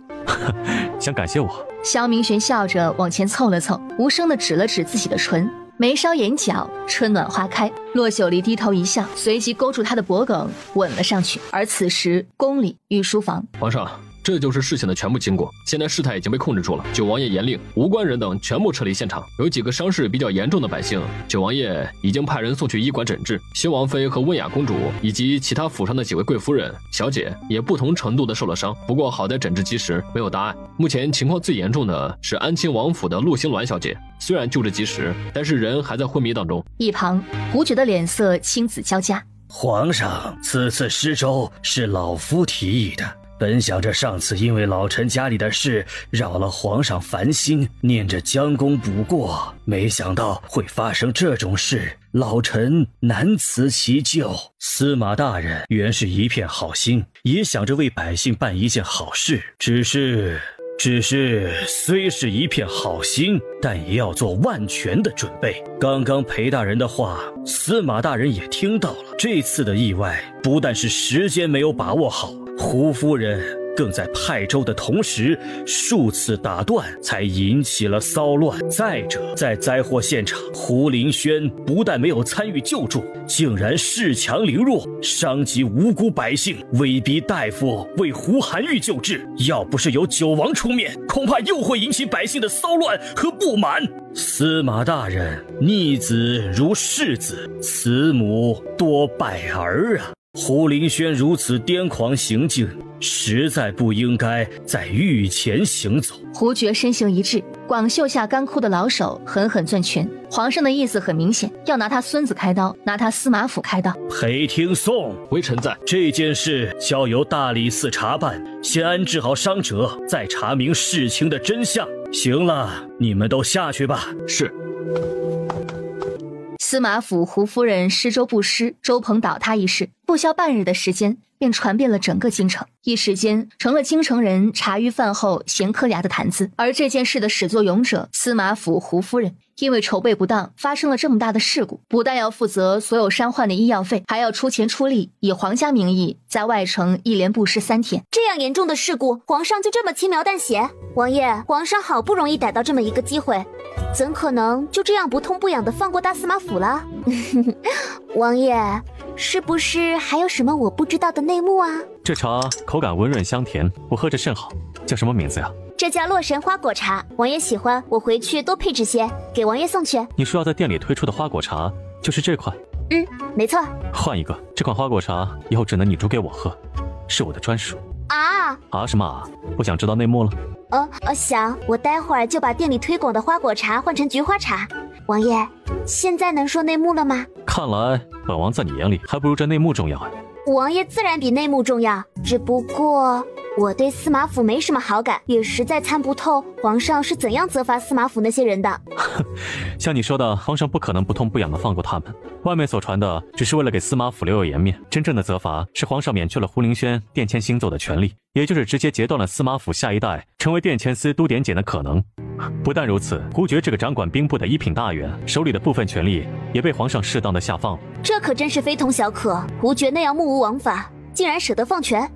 S16: 想感谢我？
S1: 萧明玄笑着往前凑了凑，无声地指了指自己的唇，眉梢眼角春暖花开。骆九离低头一笑，随即勾住他的脖颈吻了上去。而此时宫里御书房，
S7: 皇上，这就是事情的全部经过。现在事态已经被控制住了，九王爷严令无关人等全部撤离现场。有几个伤势比较严重的百姓，九王爷已经派人送去医馆诊治。萧王妃和温雅公主以及其他府上的几位贵夫人、小姐也不同程度的受了伤，不过好在诊治及时，没有大碍。目前情况最严重的是安亲王府的陆星鸾小姐，虽然救治及时，但是人还在昏迷当中。
S1: 一旁胡觉的脸色青紫交加。
S11: 皇上，此次施粥是老夫提议的。本想着上次因为老臣家里的事扰了皇上烦心，念着将功补过，没想到会发生这种事，老臣难辞其咎。司马大人原是一片好心，也想着为百姓办一件好事，只是只是虽是一片好心，但也要做万全的准备。刚刚裴大人的话，司马大人也听到了。这次的意外，不但是时间没有把握好，胡夫人更在派舟的同时数次打断，才引起了骚乱。再者，在灾祸现场，胡林轩不但没有参与救助，竟然恃强凌弱，伤及无辜百姓，威逼大夫为胡韩玉救治。要不是有九王出面，恐怕又会引起百姓的骚乱和不满。司马大人，逆子如弑子，慈母多败儿啊！胡林轩如此癫狂行径，实在不应该在御前行走。
S1: 胡觉身形一滞，广袖下干枯的老手狠狠攥拳。皇上的意思很明显，要拿他孙子开刀，拿他司马府开刀。
S11: 裴听颂，
S7: 微臣在。
S11: 这件事交由大理寺查办，先安置好伤者，再查明事情的真相。行了，你们都下去吧。
S7: 是。
S1: 司马府胡夫人施粥不施，粥棚倒塌一事，不消半日的时间，便传遍了整个京城，一时间成了京城人茶余饭后闲嗑牙的谈资。而这件事的始作俑者司马府胡夫人，因为筹备不当，发生了这么大的事故，不但要负责所有伤患的医药费，还要出钱出力，以皇家名义在外城一连布施3天。
S14: 这样严重的事故，皇上就这么轻描淡写？王爷，皇上好不容易逮到这么一个机会，怎可能就这样不痛不痒的放过大司马府了？王爷，是不是还有什么我不知道的内幕啊？
S16: 这茶口感温润香甜，我喝着甚好。叫什么名字呀？
S14: 这叫洛神花果茶，王爷喜欢，我回去多配置些，给王爷送去。
S16: 你说要在店里推出的花果茶就是这款？
S14: 没错。
S16: 换一个，这款花果茶以后只能你煮给我喝，是我的专属。啊什么啊？不想知道内幕了？
S14: 想，我待会儿就把店里推广的花果茶换成菊花茶。王爷，现在能说内幕了吗？
S16: 看来本王在你眼里还不如这内幕重要啊。
S14: 王爷自然比内幕重要，只不过我对司马府没什么好感，也实在参不透皇上是怎样责罚司马府那些人的。
S16: 像你说的，皇上不可能不痛不痒的放过他们，外面所传的只是为了给司马府留有颜面，真正的责罚是皇上免去了胡林轩殿前行走的权利，也就是直接截断了司马府下一代成为殿前司都点检的可能。不但如此，胡觉这个掌管兵部的一品大员手里的部分权力也被皇上适当的下放了。
S14: 这可真是非同小可，胡觉那样目无王法，竟然舍得放权。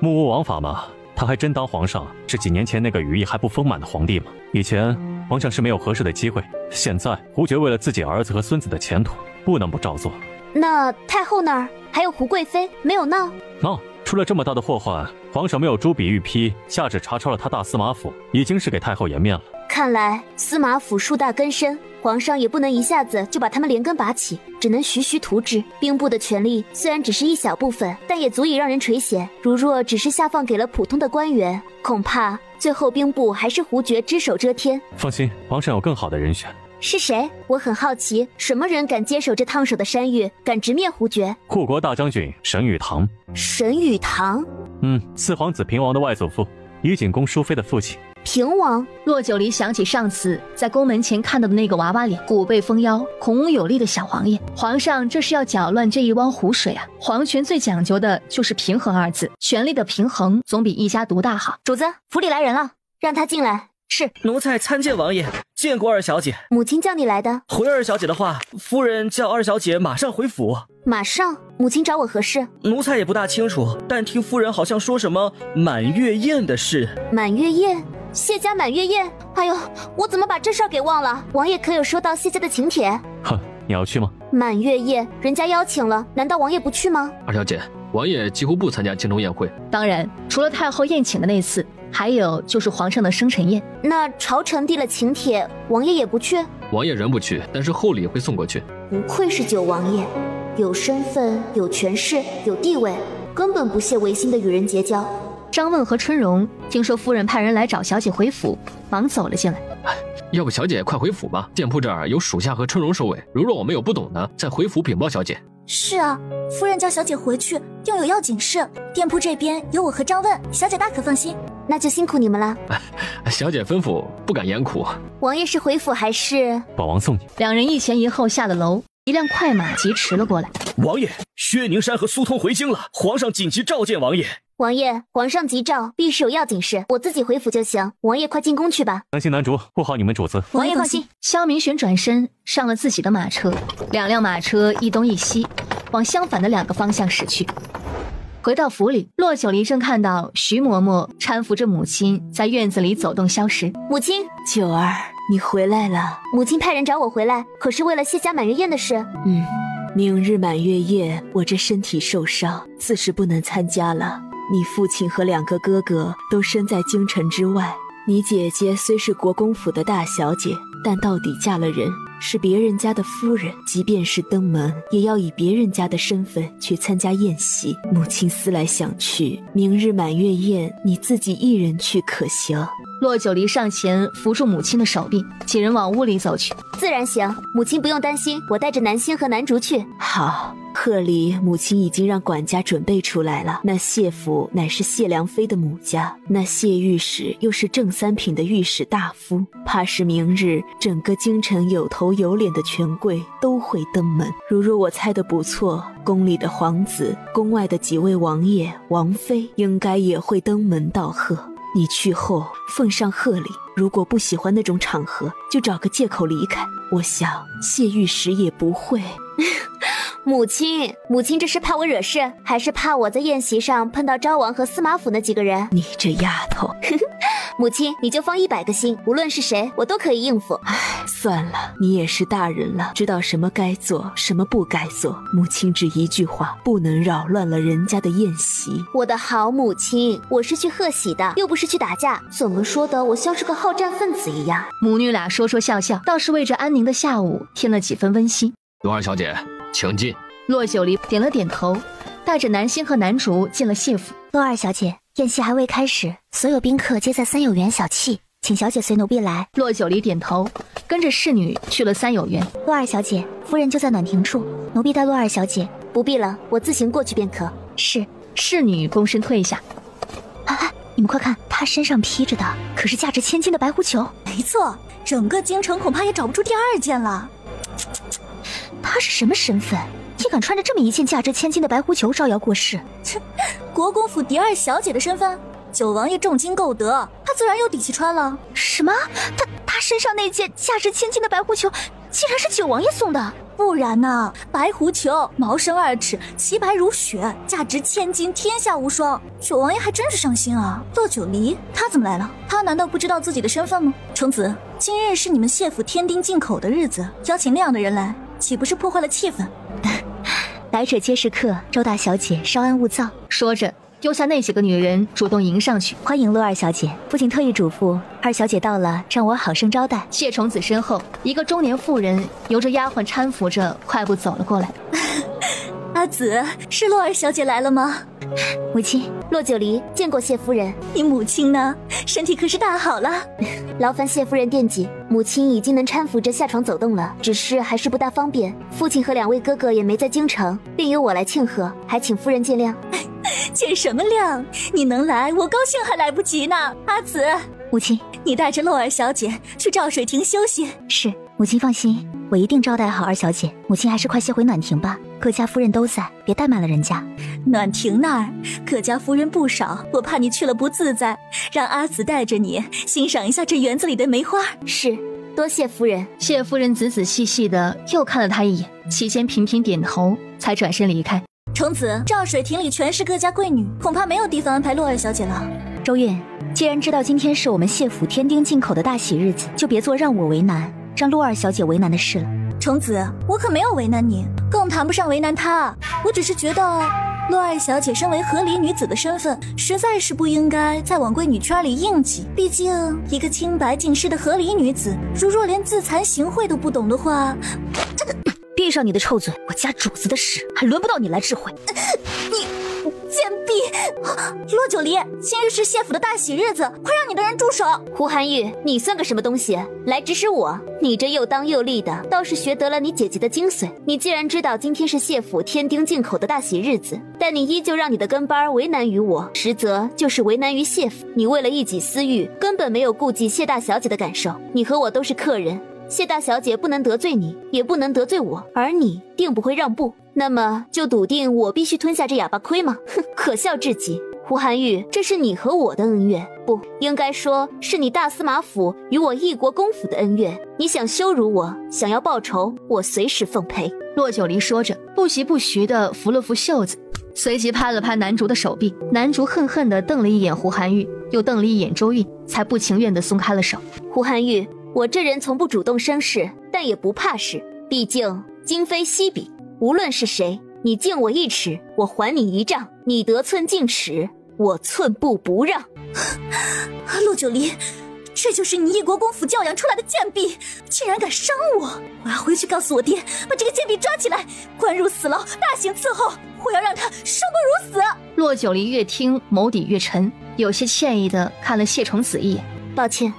S16: 目无王法嘛，他还真当皇上是几年前那个羽翼还不丰满的皇帝吗？以前皇上是没有合适的机会，现在胡觉为了自己儿子和孙子的前途，不能不照做。
S14: 那太后那儿还有胡贵妃没有闹？
S16: 出了这么大的祸患，皇上没有朱笔御批，下旨查抄了他大司马府，已经是给太后颜面了。
S14: 看来司马府树大根深，皇上也不能一下子就把他们连根拔起，只能徐徐图之。兵部的权力虽然只是一小部分，但也足以让人垂涎。如若只是下放给了普通的官员，恐怕最后兵部还是胡觉只手遮天。
S16: 放心，皇上有更好的人选。
S14: 是谁？我很好奇，什么人敢接手这烫手的山芋，敢直面胡觉？
S16: 护国大将军沈雨堂。
S14: 沈雨堂？
S16: 四皇子平王的外祖父，怡景宫淑妃的父亲。
S14: 平王？
S1: 骆九离想起上次在宫门前看到的那个娃娃脸，骨背丰腰、孔武有力的小王爷。皇上这是要搅乱这一汪湖水啊！皇权最讲究的就是平衡二字，权力的平衡总比一家独大好。
S14: 主子，府里来人了，让他进来。是。
S10: 奴才参见王爷，见过二小姐。
S14: 母亲叫你来的。
S10: 回二小姐的话，夫人叫二小姐马上回府。
S14: 马上？母亲找我何事？
S10: 奴才也不大清楚，但听夫人好像说什么满月宴的事。
S14: 满月宴？谢家满月宴？哎呦，我怎么把这事儿给忘了？王爷可有收到谢家的请帖？
S16: 你要去吗？
S14: 满月宴，人家邀请了，难道王爷不去吗？
S7: 二小姐，王爷几乎不参加京中宴会。
S1: 当然，除了太后宴请的那次，还有就是皇上的生辰宴。
S14: 那朝臣递了请帖，王爷也不去？
S7: 王爷人不去，但是厚礼会送过去。
S14: 不愧是九王爷，有身份、有权势、有地位，根本不屑违心的与人结交。
S1: 张问和春荣听说夫人派人来找小姐回府，忙走了进来。
S7: 要不小姐快回府吧，店铺这儿有属下和春荣守卫，如若我们有不懂的，再回府禀报小姐。
S9: 是啊，夫人叫小姐回去要有要紧事，店铺这边有我和张问，小姐大可放心。
S14: 那就辛苦你们了。
S7: 小姐吩咐，不敢言苦。
S14: 王爷是回府还是？
S16: 本王送你。
S1: 两人一前一后下了楼，一辆快马疾驰了过来。
S11: 王爷，薛宁山和苏通回京了，皇上紧急召见王爷。
S14: 王爷，皇上急召，必是有要紧事，我自己回府就行。王爷快进宫去吧。
S16: 南信南竹，护好你们主子。
S14: 王爷放心。
S1: 萧明玄转身上了自己的马车，2辆马车一东一西，往相反的2个方向驶去。回到府里，骆九离正看到徐嬷嬷搀扶着母亲在院子里走动消食。
S14: 母亲，
S13: 九儿，你回来了。
S14: 母亲派人找我回来，可是为了谢家满月宴的事。
S13: 明日满月宴，我这身体受伤，自是不能参加了。你父亲和2个哥哥都身在京城之外，你姐姐虽是国公府的大小姐，但到底嫁了人，是别人家的夫人，即便是登门，也要以别人家的身份去参加宴席。母亲思来想去，明日满月宴，你自己一人去可行？
S1: 骆九离上前扶住母亲的手臂，几人往屋里走去。
S14: 自然行，母亲不用担心，我带着南星和南竹去。
S13: 好，贺礼母亲已经让管家准备出来了。那谢府乃是谢良妃的母家，那谢御史又是正三品的御史大夫，怕是明日整个京城有头有脸的权贵都会登门。如若我猜得不错，宫里的皇子，宫外的几位王爷王妃应该也会登门道贺。你去后奉上贺礼，如果不喜欢那种场合，就找个借口离开。我想谢御史也不会。
S14: 母亲这是怕我惹事，还是怕我在宴席上碰到昭王和司马府那几个人？
S13: 你这丫头。
S14: 母亲，你就放100个心，无论是谁，我都可以应付。
S13: 算了，你也是大人了，知道什么该做，什么不该做。母亲只一句话，不能扰乱了人家的宴席。
S14: 我的好母亲，我是去贺喜的，又不是去打架，怎么说的我像是个好战分子一样？
S1: 母女俩说说笑笑，倒是为这安宁的下午添了几分温馨。
S7: 陆二小姐，请进。
S1: 骆九离点了点头，带着南星和南竹进了谢府。
S9: 陆二小姐，宴席还未开始，所有宾客皆在三有园小憩，请小姐随奴婢来。
S1: 骆九离点头，跟着侍女去了三有园。
S9: 陆二小姐，夫人就在暖亭处，奴婢带陆二小姐。
S14: 不必了，我自行过去便可。
S9: 是。
S1: 侍女躬身退下。
S9: 你们快看，她身上披着的可是价值千金的白狐裘。
S3: 没错，整个京城恐怕也找不出第2件了。
S9: 她是什么身份？也敢穿着这么一件价值千金的白狐裘招摇过市？
S3: 国公府第2小姐的身份，九王爷重金购得，她自然有底气穿了。
S9: 什么？她身上那件价值千金的白狐裘，竟然是九王爷送的？
S3: 不然呢？白狐裘，毛深2尺，其白如雪，价值千金，天下无双。九王爷还真是上心啊。骆九离，他怎么来了？他难道不知道自己的身份吗？橙子，今日是你们谢府添丁进口的日子，邀请那样的人来，岂不是破坏了气氛？
S9: 来者皆是客，周大小姐稍安勿躁。
S1: 说着丢下那几个女人，主动迎上去。
S9: 欢迎陆二小姐，父亲特意嘱咐二小姐到了，让我好生招待。
S1: 谢虫子身后，一个中年妇人由着丫鬟搀扶着，快步走了过来。
S3: 阿紫，是陆二小姐来了吗？
S9: 母亲，
S14: 骆九离见过谢夫人。
S3: 你母亲呢？身体可是大好了？
S14: 劳烦谢夫人惦记，母亲已经能搀扶着下床走动了，只是还是不大方便。父亲和2位哥哥也没在京城，便由我来庆贺，还请夫人见谅。
S3: 见什么谅？你能来，我高兴还来不及呢。阿紫，
S9: 母亲，
S3: 你带着洛儿小姐去照水亭休息。
S9: 是，母亲放心，我一定招待好二小姐。母亲还是快些回暖亭吧，各家夫人都在，别怠慢了人家。
S3: 暖亭那儿各家夫人不少，我怕你去了不自在，让阿紫带着你欣赏一下这园子里的梅花。
S14: 是，多谢夫人。
S1: 谢夫人仔仔细细的又看了他一眼，期间频频点头，才转身离开。
S3: 虫子，照水亭里全是各家贵女，恐怕没有地方安排洛儿小姐了。
S9: 周韵，既然知道今天是我们谢府添丁进口的大喜日子，就别做让我为难，让洛儿小姐为难的事了。
S3: 虫子，我可没有为难你，更谈不上为难她。我只是觉得洛儿小姐身为合理女子的身份，实在是不应该在往贵女圈里应激。毕竟一个清白尽失的合理女子，如若连自惭形秽都不懂的话，
S9: 闭上你的臭嘴！我家主子的事还轮不到你来智慧。
S3: 你贱婢！洛九离，今日是谢府的大喜日子，快让你的人住手！
S14: 胡寒玉，你算个什么东西，来指使我？你这又当又立的，倒是学得了你姐姐的精髓。你既然知道今天是谢府添丁进口的大喜日子，但你依旧让你的跟班为难于我，实则就是为难于谢府。你为了一己私欲，根本没有顾及谢大小姐的感受。你和我都是客人，谢大小姐不能得罪你，也不能得罪我，而你定不会让步。那么就笃定我必须吞下这哑巴亏吗？哼，可笑至极！胡寒玉，这是你和我的恩怨，不应该说是你大司马府与我异国公府的恩怨。你想羞辱我，想要报仇，我随时奉陪。
S1: 骆九离说着，不疾不徐地扶了扶袖子，随即拍了拍男主的手臂。男主恨恨地瞪了一眼胡寒玉，又瞪了一眼周韵，才不情愿地松开了手。
S14: 胡寒玉，我这人从不主动生事，但也不怕事，毕竟今非昔比，无论是谁，你敬我1尺，我还你1丈，你得寸进尺，我寸步不让。
S3: 骆九离，这就是你异国公府教养出来的贱婢，竟然敢伤我！我要回去告诉我爹，把这个贱婢抓起来，关入死牢，大刑伺候。我要让他生不如死。
S1: 骆九离越听眸底越沉，有些歉意地看了谢崇子一眼。
S14: 抱歉。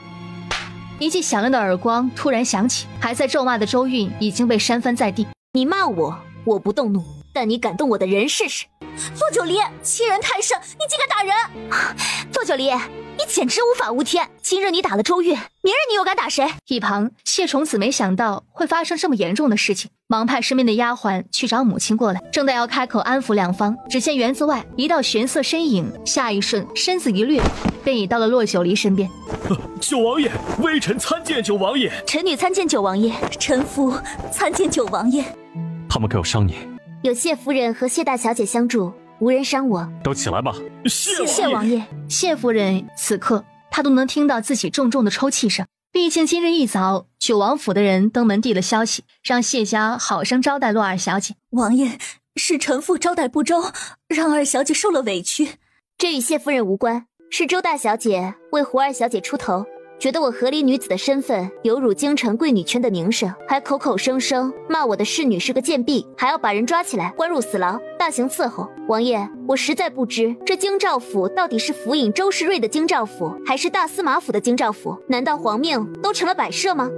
S1: 一记响亮的耳光突然响起，还在咒骂的周韵已经被扇翻在地。
S14: 你骂我，我不动怒，但你敢动我的人试试。
S3: 骆九离，欺人太甚，你竟敢打人！
S14: 骆九离，你简直无法无天！今日你打了周韵，明日你又敢打谁？
S1: 一旁谢崇子没想到会发生这么严重的事情，忙派身边的丫鬟去找母亲过来，正待要开口安抚两方，只见园子外一道玄色身影，下一瞬身子一掠，便已到了骆九离身边。
S11: 九王爷，微臣参见九王爷。
S14: 臣女参见九王爷。
S3: 臣妇参见九王爷。
S16: 他们可有伤你？
S14: 有谢夫人和谢大小姐相助，无人伤我。
S16: 都起来吧。
S1: 谢王爷。谢夫人此刻她都能听到自己重重的抽泣声，毕竟今日一早九王府的人登门递了消息，让谢家好生招待洛二小姐。
S3: 王爷，是臣妇招待不周，让二小姐受了委屈。
S14: 这与谢夫人无关，是周大小姐为胡二小姐出头，觉得我河狸女子的身份有辱京城贵女圈的名声，还口口声声骂我的侍女是个贱婢，还要把人抓起来关入死牢，大刑伺候。王爷，我实在不知这京兆府到底是府尹周世瑞的京兆府，还是大司马府的京兆府？难道皇命都成了摆设吗？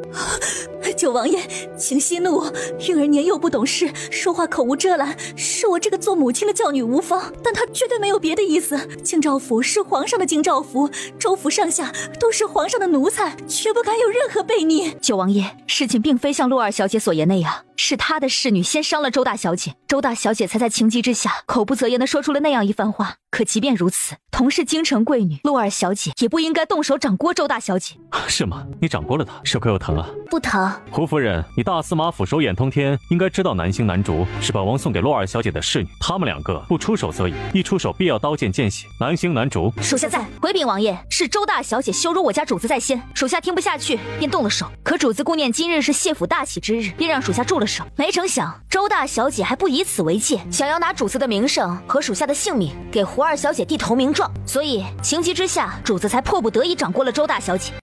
S3: 九王爷，请息怒，婴儿年幼不懂事，说话口无遮拦，是我这个做母亲的教女无方，但她绝对没有别的意思。京兆府是皇上的京兆府，州府上下都是皇上的奴才，绝不敢有任何悖逆。
S12: 九王爷，事情并非像洛二小姐所言那样，是她的侍女先伤了周大小姐，周大小姐才在情急之下口不择言地说出了那样一番话。可即便如此，同是京城贵女，洛二小姐也不应该动手掌掴周大小姐。
S16: 是吗？你掌掴了她，是可有疼啊？
S14: 不疼。
S16: 胡夫人，你大司马府手眼通天，应该知道南星南竹是本王送给洛二小姐的侍女，他们两个不出手则已，一出手必要刀剑见血。南星南竹，
S12: 属下在。回禀王爷，是周大小姐羞辱我家主子在先，属下听不下去，便动了手。可主子顾念今日是谢府大喜之日，便让属下住了手。没成想周大小姐还不以此为戒，想要拿主子的名声和属下的性命给胡二小姐递投名状，所以情急之下，主子才迫不得已掌掴了周大小姐。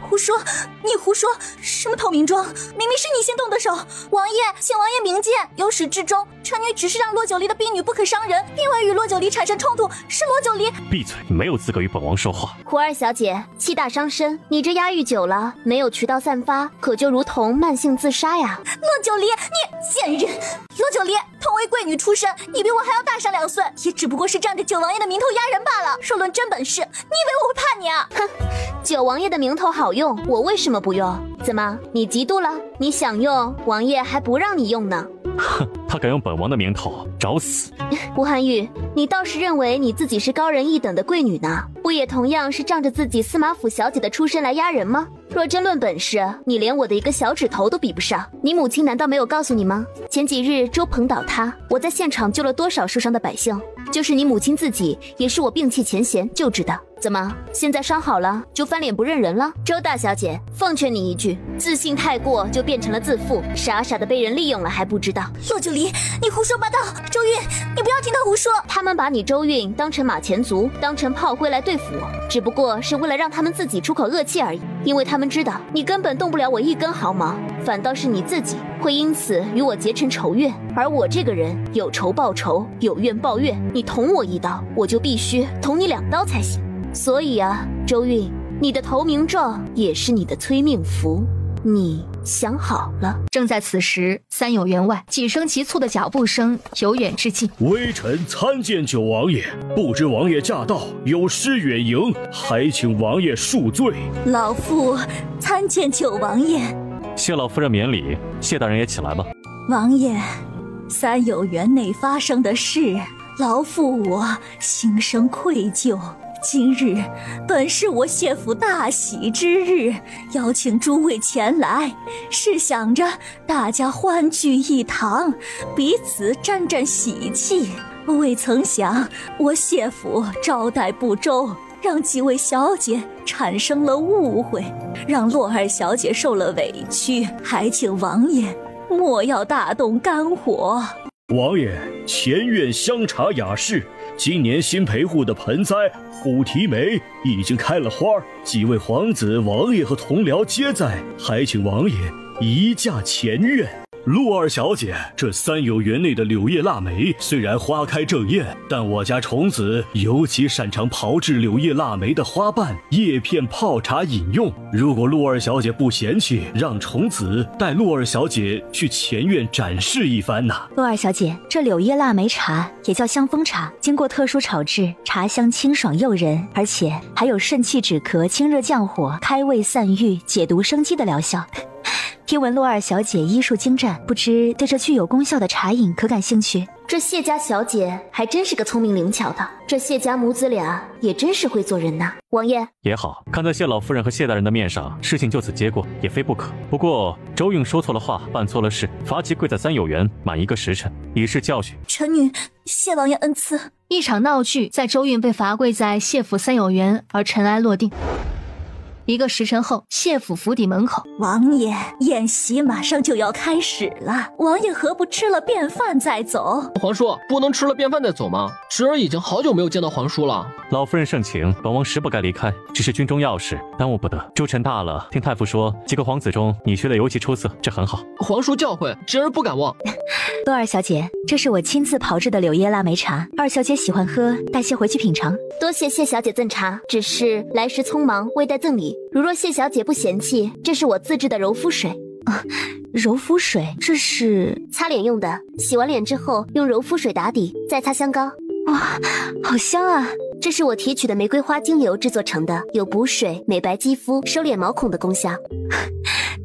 S3: 胡说！你胡说！什么投名状？明明是你先动的手！王爷，请王爷明鉴，由始至终，臣女只是让骆九离的婢女不可伤人，并未与骆九离产生冲突，是骆九离。
S16: 闭嘴！你没有资格与本王说话。
S14: 胡二小姐，气大伤身，你这压抑久了，没有渠道散发，可就如同慢性自杀呀！
S3: 骆九离，你贱人！骆九离，同为贵女出身，你比我还要大上2岁，也只不过是仗着九王爷的名头压人罢了。若论真本事，你以为我会怕你啊？
S14: 哼，九王爷的名头好用，我为什么不用？怎么，你嫉妒了？你想用，王爷还不让你用呢。
S16: 哼，他敢用本王的名头，找死！
S14: 胡寒玉，你倒是认为你自己是高人一等的贵女呢？不也同样是仗着自己司马府小姐的出身来压人吗？若真论本事，你连我的一个小指头都比不上。你母亲难道没有告诉你吗？前几日周鹏倒塌，我在现场救了多少受伤的百姓，就是你母亲自己，也是我摒弃前嫌就知道。怎么，现在伤好了就翻脸不认人了？周大小姐，奉劝你一句，自信太过就变成了自负，傻傻的被人利用了还不知道。
S3: 骆九离，你胡说八道！周韵，你不要听他胡说。
S14: 他们把你周韵当成马前卒，当成炮灰来对付我，只不过是为了让他们自己出口恶气而已。因为他们知道你根本动不了我一根毫毛，反倒是你自己会因此与我结成仇怨。而我这个人有仇报仇，有怨报怨，你捅我一刀，我就必须捅你2刀才行。所以啊，周韵，你的投名状也是你的催命符，你想好了？
S1: 正在此时，三友园外几声急促的脚步声由远至近。
S11: 微臣参见九王爷，不知王爷驾到，有失远迎，还请王爷恕罪。
S3: 老夫参见九王爷。
S16: 谢老夫人免礼，谢大人也起来吧。
S3: 王爷，三友园内发生的事，劳负我心生愧疚。今日本是我谢府大喜之日，邀请诸位前来，是想着大家欢聚一堂，彼此沾沾喜气。未曾想我谢府招待不周，让几位小姐产生了误会，让洛二小姐受了委屈，还请王爷莫要大动肝火。
S11: 王爷，前院香茶雅士，今年新培护的盆栽虎蹄梅已经开了花，几位皇子、王爷和同僚皆在，还请王爷移驾前院。陆二小姐，这3有园内的柳叶腊梅虽然花开正艳，但我家虫子尤其擅长炮制柳叶腊梅的花瓣、叶片泡茶饮用。如果陆二小姐不嫌弃，让虫子带陆二小姐去前院展示一番呐。
S12: 陆二小姐，这柳叶腊梅茶也叫香风茶，经过特殊炒制，茶香清爽诱人，而且还有肾气止咳、清热降火、开胃散郁、解毒生肌的疗效。听闻洛二小姐医术精湛，不知对这具有功效的茶饮可感兴趣？
S14: 这谢家小姐还真是个聪明灵巧的，这谢家母子俩也真是会做人呐。王爷
S16: 也好，看在谢老夫人和谢大人的面上，事情就此结果也非不可。不过周韵说错了话，办错了事，罚其跪在3有园满1个时辰，以示教训。
S3: 臣女谢王爷恩赐。
S1: 一场闹剧在周韵被罚跪在谢府3有园而尘埃落定。1个时辰后，谢府府邸门口，
S3: 王爷，宴席马上就要开始了，王爷何不吃了便饭再走？
S8: 皇叔，不能吃了便饭再走吗？侄儿已经好久没有见到皇叔了。
S16: 老夫人盛情，本王实不该离开，只是军中要事，耽误不得。诸臣大了，听太傅说，几个皇子中你学得尤其出色，这很好。
S8: 皇叔教诲，侄儿不敢忘。
S12: 洛二小姐，这是我亲自炮制的柳叶腊梅茶，二小姐喜欢喝，带些回去品尝。
S14: 多谢谢小姐赠茶，只是来时匆忙，未带赠礼。如若谢小姐不嫌弃，这是我自制的柔肤水。
S12: 柔肤水，这是
S14: 擦脸用的，洗完脸之后用柔肤水打底，再擦香膏。
S12: 哇，好香啊！
S14: 这是我提取的玫瑰花精油制作成的，有补水、美白肌肤、收敛毛孔的功效。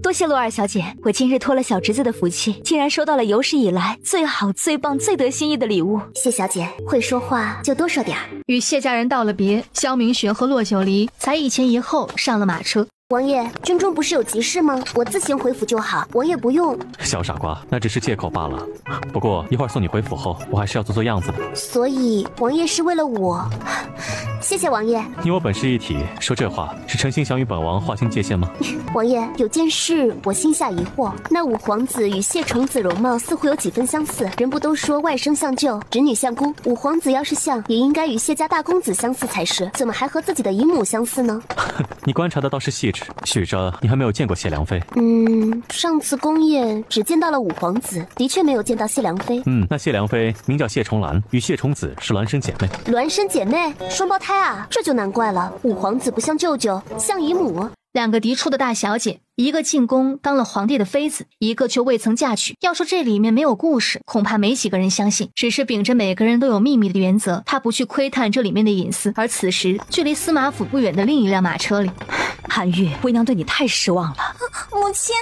S12: 多谢洛二小姐，我今日托了小侄子的福气，竟然收到了有史以来最好、最棒、最得心意的礼物。
S14: 谢小姐，会说话就多说点。
S1: 与谢家人道了别，萧明雪和骆九离才一前一后上了马车。
S14: 王爷，军中不是有急事吗？我自行回府就好，王爷不用。
S16: 小傻瓜，那只是借口罢了。不过一会儿送你回府后，我还是要做做样子的。
S14: 所以王爷是为了我？谢谢王爷。
S16: 你我本是一体，说这话是诚心想与本王划清界限吗？
S14: 王爷，有件事我心下疑惑，那五皇子与谢虫子容貌似乎有几分相似，人不都说外甥像舅，侄女像姑，五皇子要是像，也应该与谢家大公子相似才是，怎么还和自己的姨母相似呢？
S16: 你观察的倒是细致，许着你还没有见过谢良妃。
S14: 上次宫宴只见到了五皇子，的确没有见到谢良妃。
S16: 那谢良妃名叫谢重兰，与谢虫子是孪生姐妹。
S14: 孪生姐妹，双胞胎啊，这就难怪了。五皇子不像舅舅，像姨母。
S1: 2个嫡出的大小姐，一个进宫当了皇帝的妃子，一个却未曾嫁娶。要说这里面没有故事，恐怕没几个人相信。只是秉着每个人都有秘密的原则，他不去窥探这里面的隐私。而此时，距离司马府不远的另一辆马车里，
S12: 韩愈，为娘对你太失望了。
S3: 母亲，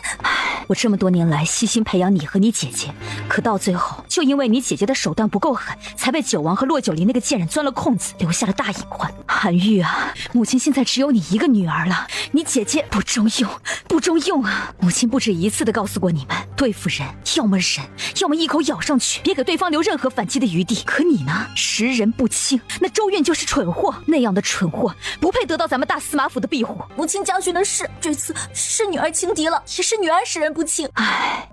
S12: 我这么多年来悉心培养你和你姐姐，可到最后，就因为你姐姐的手段不够狠，才被九王和骆九离那个贱人钻了空子，留下了大隐患。韩愈啊，母亲现在只有你一个女儿了，你姐姐不中用，不中用啊！母亲不止一次的告诉过你们，对付人要么忍，要么一口咬上去，别给对方留任何反击的余地。可你呢，识人不清，那周韵就是蠢货，那样的蠢货不配得到咱们大司马府的庇护。
S3: 母亲教训的是，这次是女儿轻敌了，也是女儿识人不清。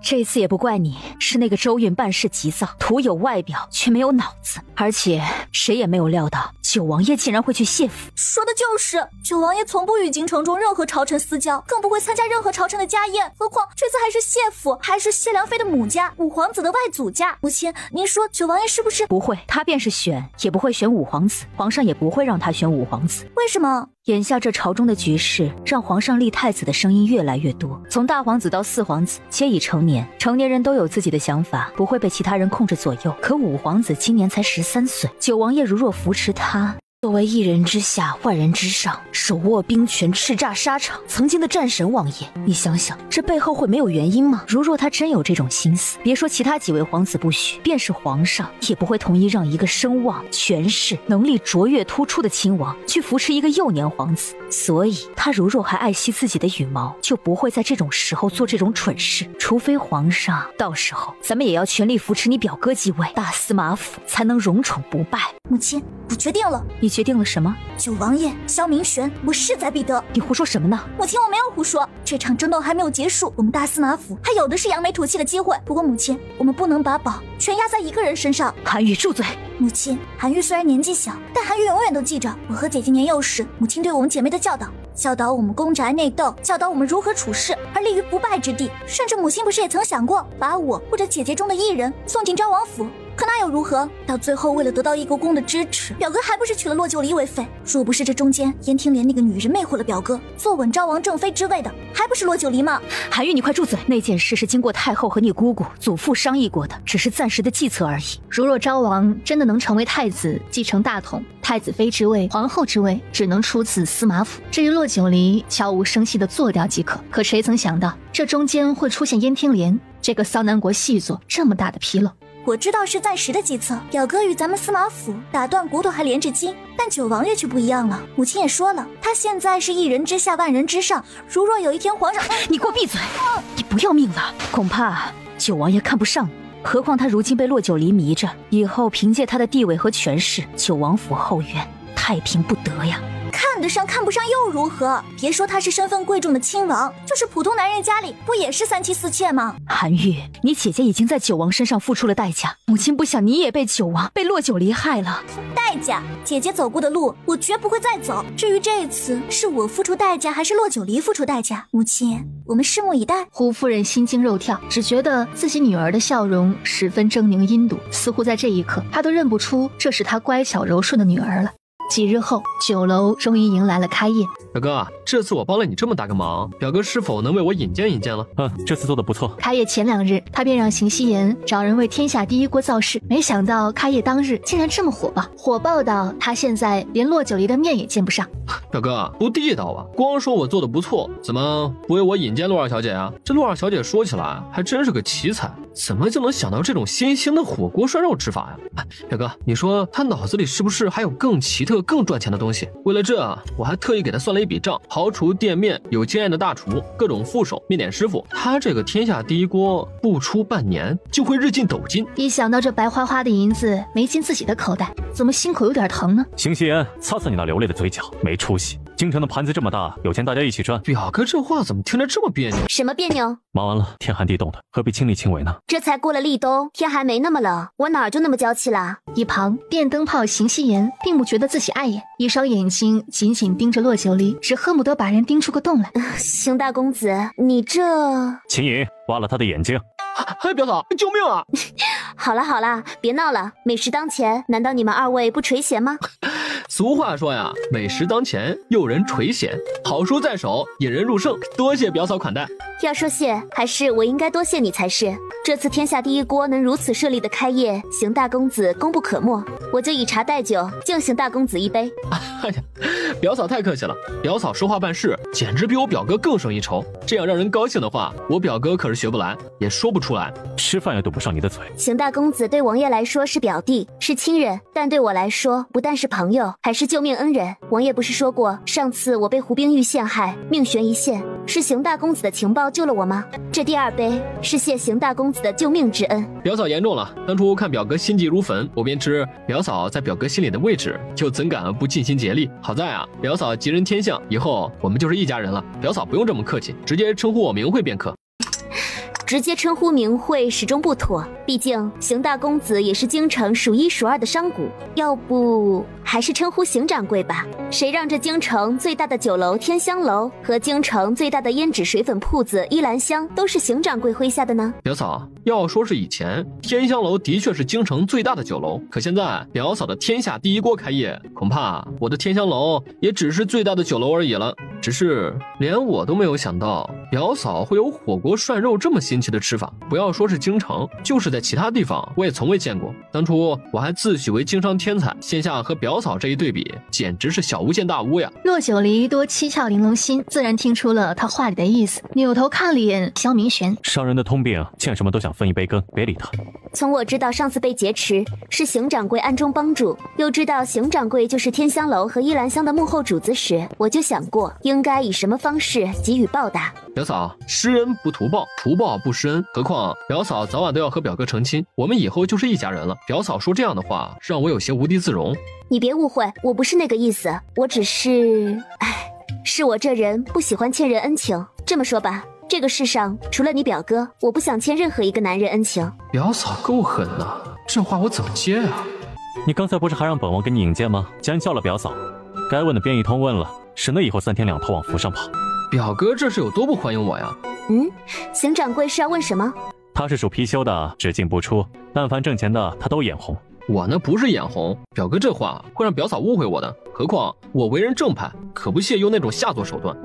S12: 这次也不怪你，是那个周韵办事急躁，徒有外表却没有脑子，而且谁也没有料到九王爷竟然会去谢府。
S3: 说的就是九王爷从不与京城中任何朝臣私交，更不会参加任何朝臣的家宴，何况这次还是谢府，还是谢良妃的母家，五皇子的外祖家。母亲，您说九王爷是不是？
S12: 不会，他便是选也不会选五皇子，皇上也不会让他选五皇子。
S3: 为什么？
S12: 眼下这朝中的局势，让皇上立太子的声音越来越多，从大皇子到四皇子皆已成年，成年人都有自己的想法，不会被其他人控制左右。可五皇子今年才13岁，九王爷如若扶持他，作为一人之下万人之上，手握兵权叱咤沙场，曾经的战神王爷，你想想，这背后会没有原因吗？如若他真有这种心思，别说其他几位皇子不许，便是皇上也不会同意让一个声望、权势、能力卓越突出的亲王去扶持一个幼年皇子。所以他如若还爱惜自己的羽毛，就不会在这种时候做这种蠢事。除非皇上到时候咱们也要全力扶持你表哥继位，大司马府才能荣宠不败。
S9: 母亲，我决定了。
S12: 你决定了什么？
S9: 九王爷萧明玄，我势在必得。
S12: 你胡说什么呢？
S9: 母亲，我没有胡说，这场争斗还没有结束，我们大司马府还有的是扬眉吐气的机会。不过母亲，我们不能把宝全压在一个人身上。
S12: 韩愈，住嘴！
S9: 母亲，韩愈虽然年纪小，但韩愈永远都记着我和姐姐年幼时母亲对我们姐妹的教导，教导我们攻宅内斗，教导我们如何处事，而立于不败之地。甚至母亲不是也曾想过，把我或者姐姐中的一人送进昭王府？可那又如何？到最后，为了得到义国公的支持，表哥还不是娶了骆九离为妃？若不是这中间燕听莲那个女人魅惑了表哥，坐稳昭王正妃之位的，还不是骆九离吗？
S12: 韩愈，你快住嘴！那件事是经过太后和你姑姑、祖父商议过的，只是暂时的计策而已。
S1: 如若昭王真的能成为太子，继承大统，太子妃之位、皇后之位只能出自司马府。至于骆九离，悄无声息地做掉即可。可谁曾想到，这中间会出现燕听莲这个骚南国细作这么大的纰漏。
S9: 我知道是暂时的计策，表哥与咱们司马府打断骨头还连着筋，但九王爷却不一样了。母亲也说了，他现在是一人之下万人之上，如若有一天皇上……
S12: 你给我闭嘴！你不要命了？恐怕九王爷看不上你，何况他如今被骆九离迷着，以后凭借他的地位和权势，九王府后院太平不得呀。
S9: 看得上看不上又如何？别说他是身份贵重的亲王，就是普通男人家里不也是三妻四妾吗？
S12: 韩愈，你姐姐已经在九王身上付出了代价，母亲不想你也被九王、被骆九离害了。
S9: 代价？姐姐走过的路，我绝不会再走。至于这一次是我付出代价，还是骆九离付出代价，母亲，我们拭目以待。
S1: 胡夫人心惊肉跳，只觉得自己女儿的笑容十分狰狞阴毒，似乎在这一刻，她都认不出这是她乖巧柔顺的女儿了。几日后，酒楼终于迎来了开业。
S8: 表哥，这次我帮了你这么大个忙，表哥是否能为我引荐引荐了？
S16: 这次做的不错。
S1: 开业前2日，他便让邢希言找人为天下第一锅造势，没想到开业当日竟然这么火爆，火爆到他现在连骆九离的面也见不上。
S8: 表哥，不地道啊！光说我做的不错，怎么不为我引荐陆二小姐啊？这陆二小姐说起来还真是个奇才，怎么就能想到这种新兴的火锅涮肉吃法呀？表哥，你说他脑子里是不是还有更奇特、更赚钱的东西？为了这，我还特意给他算了一笔账，豪厨店面有经验的大厨，各种副手、面点师傅，他这个天下第一锅不出半年就会日进斗金。
S1: 一想到这白花花的银子没进自己的口袋，怎么心口有点疼呢？
S16: 邢希言，擦擦你那流泪的嘴角，没出息。京城的盘子这么大，有钱大家一起赚。
S8: 表哥这话怎么听着这么别扭？
S14: 什么别扭？
S16: 忙完了，天寒地冻的，何必亲力亲为呢？
S14: 这才过了立冬，天还没那么冷，我哪儿就那么娇气啦？
S1: 一旁电灯泡邢希言并不觉得自己碍眼，一双眼睛紧紧盯着骆九离，只恨不得把人盯出个洞来。
S14: 邢大公子，你这……
S16: 秦颖挖了他的眼睛。
S8: 表嫂，救命啊！
S14: 好啦好啦，别闹了，美食当前，难道你们2位不垂涎吗？
S8: 俗话说呀，美食当前，诱人垂涎；好书在手，引人入胜。多谢表嫂款待。
S14: 要说谢，还是我应该多谢你才是。这次天下第一锅能如此顺利的开业，邢大公子功不可没。我就以茶代酒，敬邢大公子一杯。
S8: 哎呀，表嫂太客气了，表嫂说话办事简直比我表哥更胜一筹。这样让人高兴的话，我表哥可是学不来，也说不出来。
S16: 吃饭也堵不上你的嘴。
S14: 邢大公子对王爷来说是表弟，是亲人，但对我来说不但是朋友，还是救命恩人。王爷不是说过，上次我被胡冰玉陷害，命悬一线，是邢大公子的情报救了我吗？这第2杯是谢邢大公子的救命之恩。
S8: 表嫂言重了，当初看表哥心急如焚，我便知表嫂在表哥心里的位置，就怎敢不尽心竭力。好在啊，表嫂吉人天相，以后我们就是一家人了。表嫂不用这么客气，直接称呼我名讳便可。
S14: 直接称呼名讳始终不妥，毕竟邢大公子也是京城数1数2的商贾，要不还是称呼邢掌柜吧。谁让这京城最大的酒楼天香楼和京城最大的胭脂水粉铺子依兰香都是邢掌柜麾下的呢？
S8: 表嫂，要说是以前天香楼的确是京城最大的酒楼，可现在表嫂的天下第一锅开业，恐怕我的天香楼也只是最大的酒楼而已了。只是连我都没有想到表嫂会有火锅涮肉这么新奇的吃法，不要说是京城，就是在其他地方我也从未见过。当初我还自诩为经商天才，线下和表表嫂这一对比，简直是小巫见大巫呀。
S1: 骆九离多七窍玲珑心，自然听出了他话里的意思，扭头看了眼萧明玄。
S16: 商人的通病，见什么都想分一杯羹，别理他。
S14: 从我知道上次被劫持是邢掌柜暗中帮助，又知道邢掌柜就是天香楼和依兰香的幕后主子时，我就想过应该以什么方式给予报答。
S8: 表嫂，施恩不图报，图报不施恩。何况表嫂早晚都要和表哥成亲，我们以后就是一家人了。表嫂说这样的话，让我有些无地自容。
S14: 你别误会，我不是那个意思，我只是……是我这人不喜欢欠人恩情。这么说吧，这个世上除了你表哥，我不想欠任何一个男人恩情。
S8: 表嫂够狠呐，这话我怎么接啊？
S16: 你刚才不是还让本王给你引荐吗？既然叫了表嫂，该问的便一通问了，省得以后3天2头往府上跑。
S8: 表哥这是有多不欢迎我呀？
S14: 邢掌柜是要问什么？
S16: 他是属貔貅的，只进不出，但凡挣钱的他都眼红。
S8: 我呢不是眼红，表哥这话会让表嫂误会我的。何况我为人正派，可不屑用那种下作手段。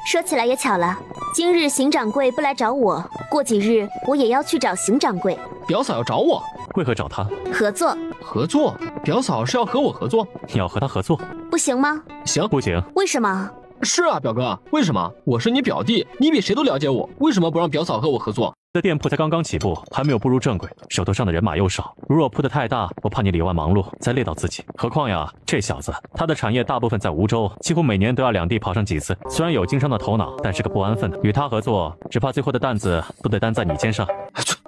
S14: 说起来也巧了，今日邢掌柜不来找我，过几日我也要去找邢掌柜。
S8: 表嫂要找我，
S16: 为何找他？
S14: 合作。
S8: 合作？表嫂是要和我合作？
S16: 你要和他合作？
S14: 不行吗？
S8: 行。
S16: 不行。
S14: 为什么？
S8: 是啊，表哥，为什么？我是你表弟，你比谁都了解我，为什么不让表嫂和我合作？
S16: 这店铺才刚刚起步，还没有步入正轨，手头上的人马又少，如若铺得太大，我怕你里外忙碌，再累到自己。何况呀，这小子他的产业大部分在梧州，几乎每年都要2地跑上几次。虽然有经商的头脑，但是个不安分的。与他合作，只怕最后的担子都得担在你肩上。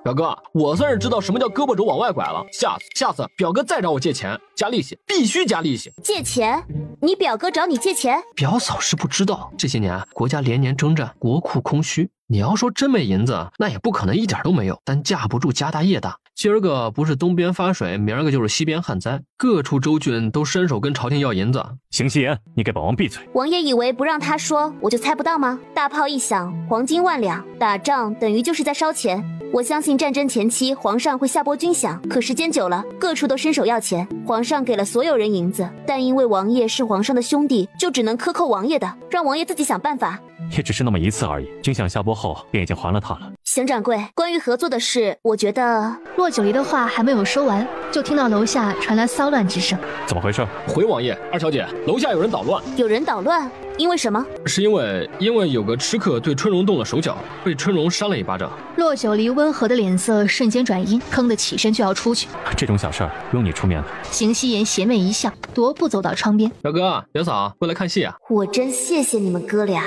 S8: 表哥，我算是知道什么叫胳膊肘往外拐了。下次表哥再找我借钱，加利息，必须加利息。
S14: 借钱？你表哥找你借钱？
S8: 表嫂是不知道，这些年国家连年征战，国库空虚。你要说真没银子，那也不可能一点都没有，但架不住家大业大。今儿个不是东边发水，明儿个就是西边旱灾，各处州郡都伸手跟朝廷要银子。
S16: 邢希言，你给本王闭嘴！
S14: 王爷以为不让他说，我就猜不到吗？大炮一响，黄金万两，打仗等于就是在烧钱。我相信战争前期皇上会下拨军饷，可时间久了，各处都伸手要钱。皇上给了所有人银子，但因为王爷是皇上的兄弟，就只能克扣王爷的，让王爷自己想办法。
S16: 也只是那么一次而已，军饷下拨后便已经还了他了。
S14: 邢掌柜，关于合作的事，我觉得……
S1: 骆九离的话还没有说完，就听到楼下传来骚乱之声。
S16: 怎么回事？
S8: 回王爷，二小姐，楼下有人捣乱。
S14: 有人捣乱？因为什么？
S8: 是因为有个吃客对春荣动了手脚，被春荣扇了一巴掌。
S1: 骆九离温和的脸色瞬间转阴，吭的起身就要出去。
S16: 这种小事儿不用你出面了。
S1: 邢希言邪魅一笑，踱步走到窗边。
S8: 表哥、表嫂，过来看戏啊！
S14: 我真谢谢你们哥俩。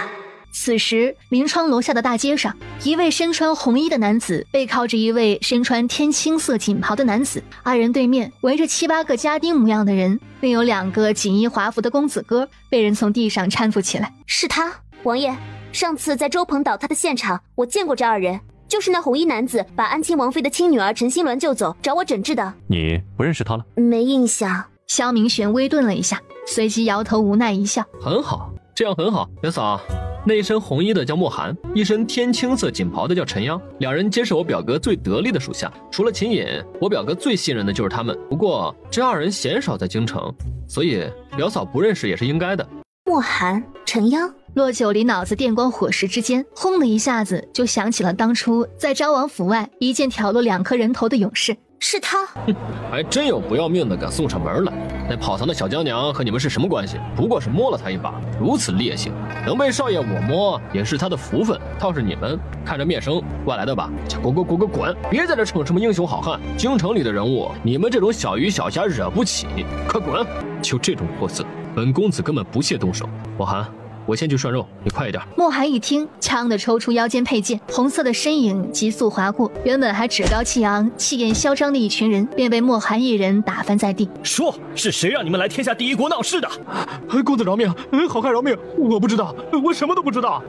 S1: 此时，临窗楼下的大街上，一位身穿红衣的男子背靠着一位身穿天青色锦袍的男子，二人对面围着7、8个家丁模样的人，另有2个锦衣华服的公子哥被人从地上搀扶起来。
S14: 是他，王爷，上次在周鹏倒塌的现场，我见过这2人，就是那红衣男子把安亲王妃的亲女儿陈心鸾救走，找我诊治的。
S16: 你不认识他了？
S14: 没印象。
S1: 萧明玄微顿了一下，随即摇头无奈一笑。
S8: 很好，这样很好，表嫂。那一身红衣的叫莫寒，一身天青色锦袍的叫陈央，2人皆是我表哥最得力的属下。除了秦隐，我表哥最信任的就是他们。不过这2人鲜少在京城，所以表嫂不认识也是应该的。
S14: 莫寒、陈央。
S1: 骆九离脑子电光火石之间，轰的一下子就想起了当初在昭王府外一剑挑落2颗人头的勇士。
S14: 是他。
S8: 还真有不要命的敢送上门来。那跑堂的小娇娘和你们是什么关系？不过是摸了他一把，如此烈性，能被少爷我摸也是他的福分。倒是你们看着面生，外来的吧，就滚！别在这逞什么英雄好汉，京城里的人物，你们这种小鱼小虾惹不起，快滚！就这种货色，本公子根本不屑动手。莫寒，我先去涮肉，你快一点。
S1: 莫寒一听，呛地抽出腰间佩剑，红色的身影急速划过，原本还趾高气扬、气焰嚣张的一群人，便被莫寒一人打翻在地。
S11: 说是谁让你们来天下第一国闹事的？
S7: 公子饶命，好汉饶命！我不知道，我什么都不知道。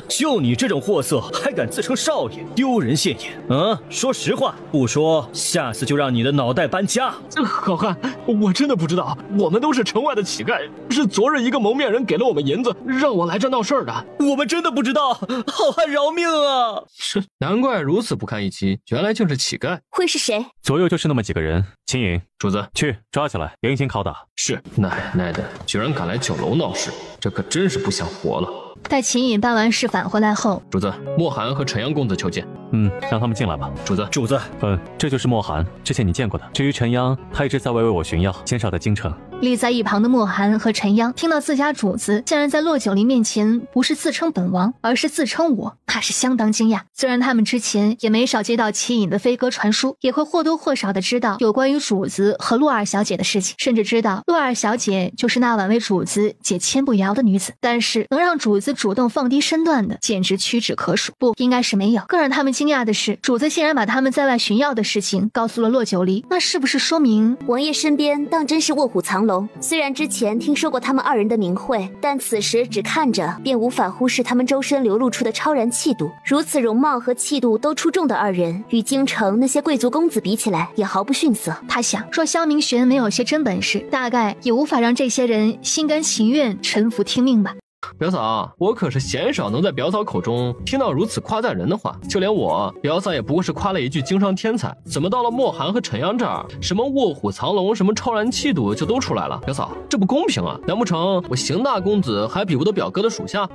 S11: 就你这种货色，还敢自称少爷，丢人现眼！说实话，不说，下次就让你的脑袋搬家。
S7: 好汉，我真的不知道，我们都是城外的乞丐，是昨日一个蒙面人给了我们银子，让我来这闹事儿的。
S11: 我们真的不知道，好汉饶命啊！
S8: 是，难怪如此不堪一击，原来竟是乞丐。
S14: 会是谁？
S16: 左右就是那么几个人。秦颖，
S7: 主子，
S16: 去抓起来，严刑拷打。
S7: 是。奶奶的，居然敢来酒楼闹事，这可真是不想活了。
S1: 待秦颖办完事返回来后，
S7: 主子，莫寒和陈阳公子求见。
S16: 让他们进来吧。
S11: 主子，
S16: 这就是莫寒，之前你见过的。至于陈央，他一直在外为我寻药，减少在京城。
S1: 立在一旁的莫寒和陈央听到自家主子竟然在骆九离面前不是自称本王，而是自称我，那是相当惊讶。虽然他们之前也没少接到秦颖的飞鸽传书，也会或多或少的知道有关于主子和洛二小姐的事情，甚至知道洛二小姐就是那晚为主子解千步谣的女子，但是能让主子主动放低身段的，简直屈指可数。不，应该是没有。更让他们惊讶的是，主子竟然把他们在外寻药的事情告诉了骆九离，那是不是说明
S14: 王爷身边当真是卧虎藏龙？虽然之前听说过他们二人的名讳，但此时只看着便无法忽视他们周身流露出的超然气度。如此容貌和气度都出众的二人，与京城那些贵族公子比起来，也毫不逊色。
S1: 他想，若萧明玄没有些真本事，大概也无法让这些人心甘情愿臣服听命吧。
S7: 表嫂，我可是鲜少能在表嫂口中听到如此夸赞人的话，就连我表嫂也不过是夸了一句经商天才，怎么到了莫寒和陈阳这儿，什么卧虎藏龙，什么超然气度就都出来了？表嫂，这不公平啊！难不成我邢大公子还比不得表哥的属下？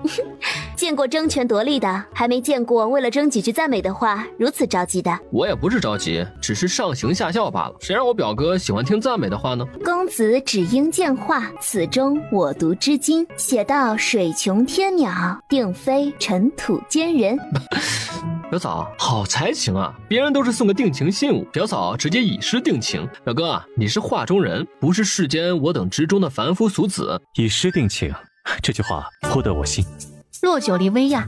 S14: 见过争权夺利的，还没见过为了争几句赞美的话如此着急的。
S7: 我也不是着急，只是上行下效罢了。谁让我表哥喜欢听赞美的话呢？
S14: 公子只应见话，此中我读之经，写到水穷天鸟，定非尘土奸人。
S7: 表嫂，好才情啊！别人都是送个定情信物，表嫂直接以诗定情。表哥，你是画中人，不是世间我等之中的凡夫俗子。
S16: 以诗定情，这句话颇得我心。
S1: 骆九离微讶，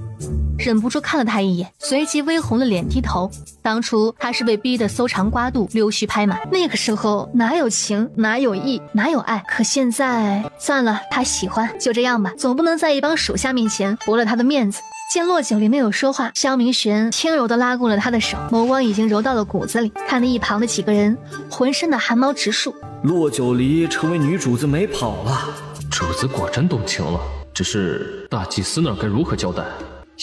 S1: 忍不住看了他一眼，随即微红了脸低头。当初他是被逼得搜肠刮肚，溜须拍马，那个时候哪有情，哪有义，哪有爱？可现在算了，他喜欢就这样吧，总不能在一帮属下面前驳了他的面子。见骆九离没有说话，萧明玄轻柔地拉过了他的手，眸光已经揉到了骨子里，看得一旁的几个人浑身的汗毛直竖。
S6: 骆九离成为女主子没跑了，
S7: 主子果真动情了。只是大祭司那儿该如何交代？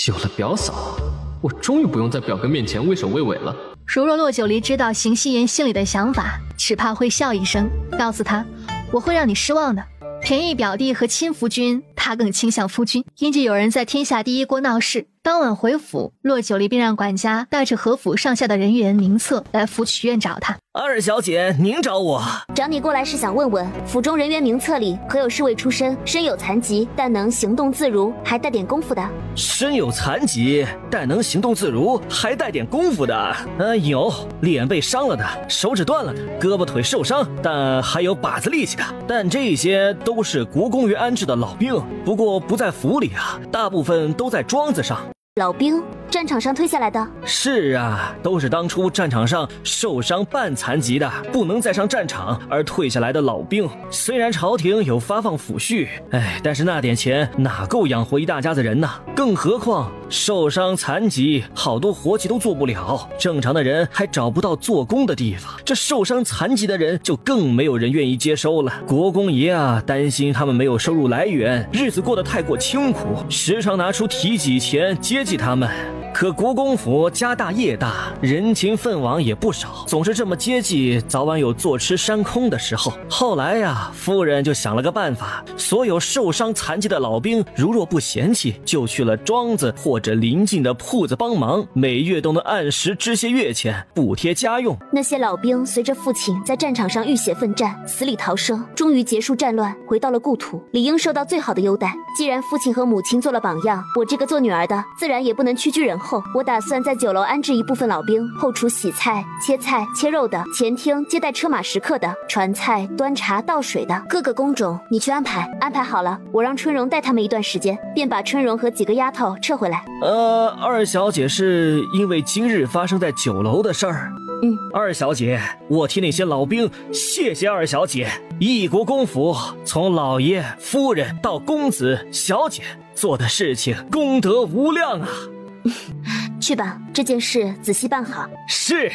S7: 有了表嫂，我终于不用在表哥面前畏首畏尾了。
S1: 如若骆九离知道邢希言心里的想法，只怕会笑一声，告诉他我会让你失望的。便宜表弟和亲夫君，他更倾向夫君。因着有人在天下第一国闹事，当晚回府，骆九离便让管家带着何府上下的人员名册来府曲院找他。
S10: 二小姐，您找我？
S14: 找你过来是想问问府中人员名册里可有侍卫出身，身有残疾但能行动自如，还带点功夫的？
S10: 身有残疾但能行动自如，还带点功夫的？有脸被伤了的，手指断了的，胳膊腿受伤但还有把子力气的。但这些都是国公园安置的老兵，不过不在府里啊，大部分都在庄子上。
S14: 老兵？战场上推下来的？
S10: 是啊，都是当初战场上受伤半残疾的，不能再上战场而退下来的老兵。虽然朝廷有发放抚恤，但是那点钱哪够养活一大家子人呢？更何况受伤残疾，好多活计都做不了，正常的人还找不到做工的地方，这受伤残疾的人就更没有人愿意接收了。国公爷啊，担心他们没有收入来源，日子过得太过清苦，时常拿出提己钱接济他们。可国公府家大业大，人情分往也不少，总是这么接济，早晚有坐吃山空的时候。后来呀，夫人就想了个办法，所有受伤残疾的老兵，如若不嫌弃，就去了庄子或者邻近的铺子帮忙，每月都能按时支些月钱，补贴家用。
S14: 那些老兵随着父亲在战场上浴血奋战，死里逃生，终于结束战乱，回到了故土，理应受到最好的优待。既然父亲和母亲做了榜样，我这个做女儿的自然也不能屈居人后。我打算在酒楼安置一部分老兵，后厨洗菜、切菜、切肉的，前厅接待车马食客的，传菜、端茶、倒水的，各个工种你去安排。安排好了，我让春荣带他们一段时间，便把春荣和几个丫头撤回来。
S10: 二小姐是因为今日发生在酒楼的事儿。二小姐，我替那些老兵谢谢二小姐。一国公府从老爷、夫人到公子、小姐做的事情功德无量啊。
S14: 去吧，这件事仔细办好。
S10: 是。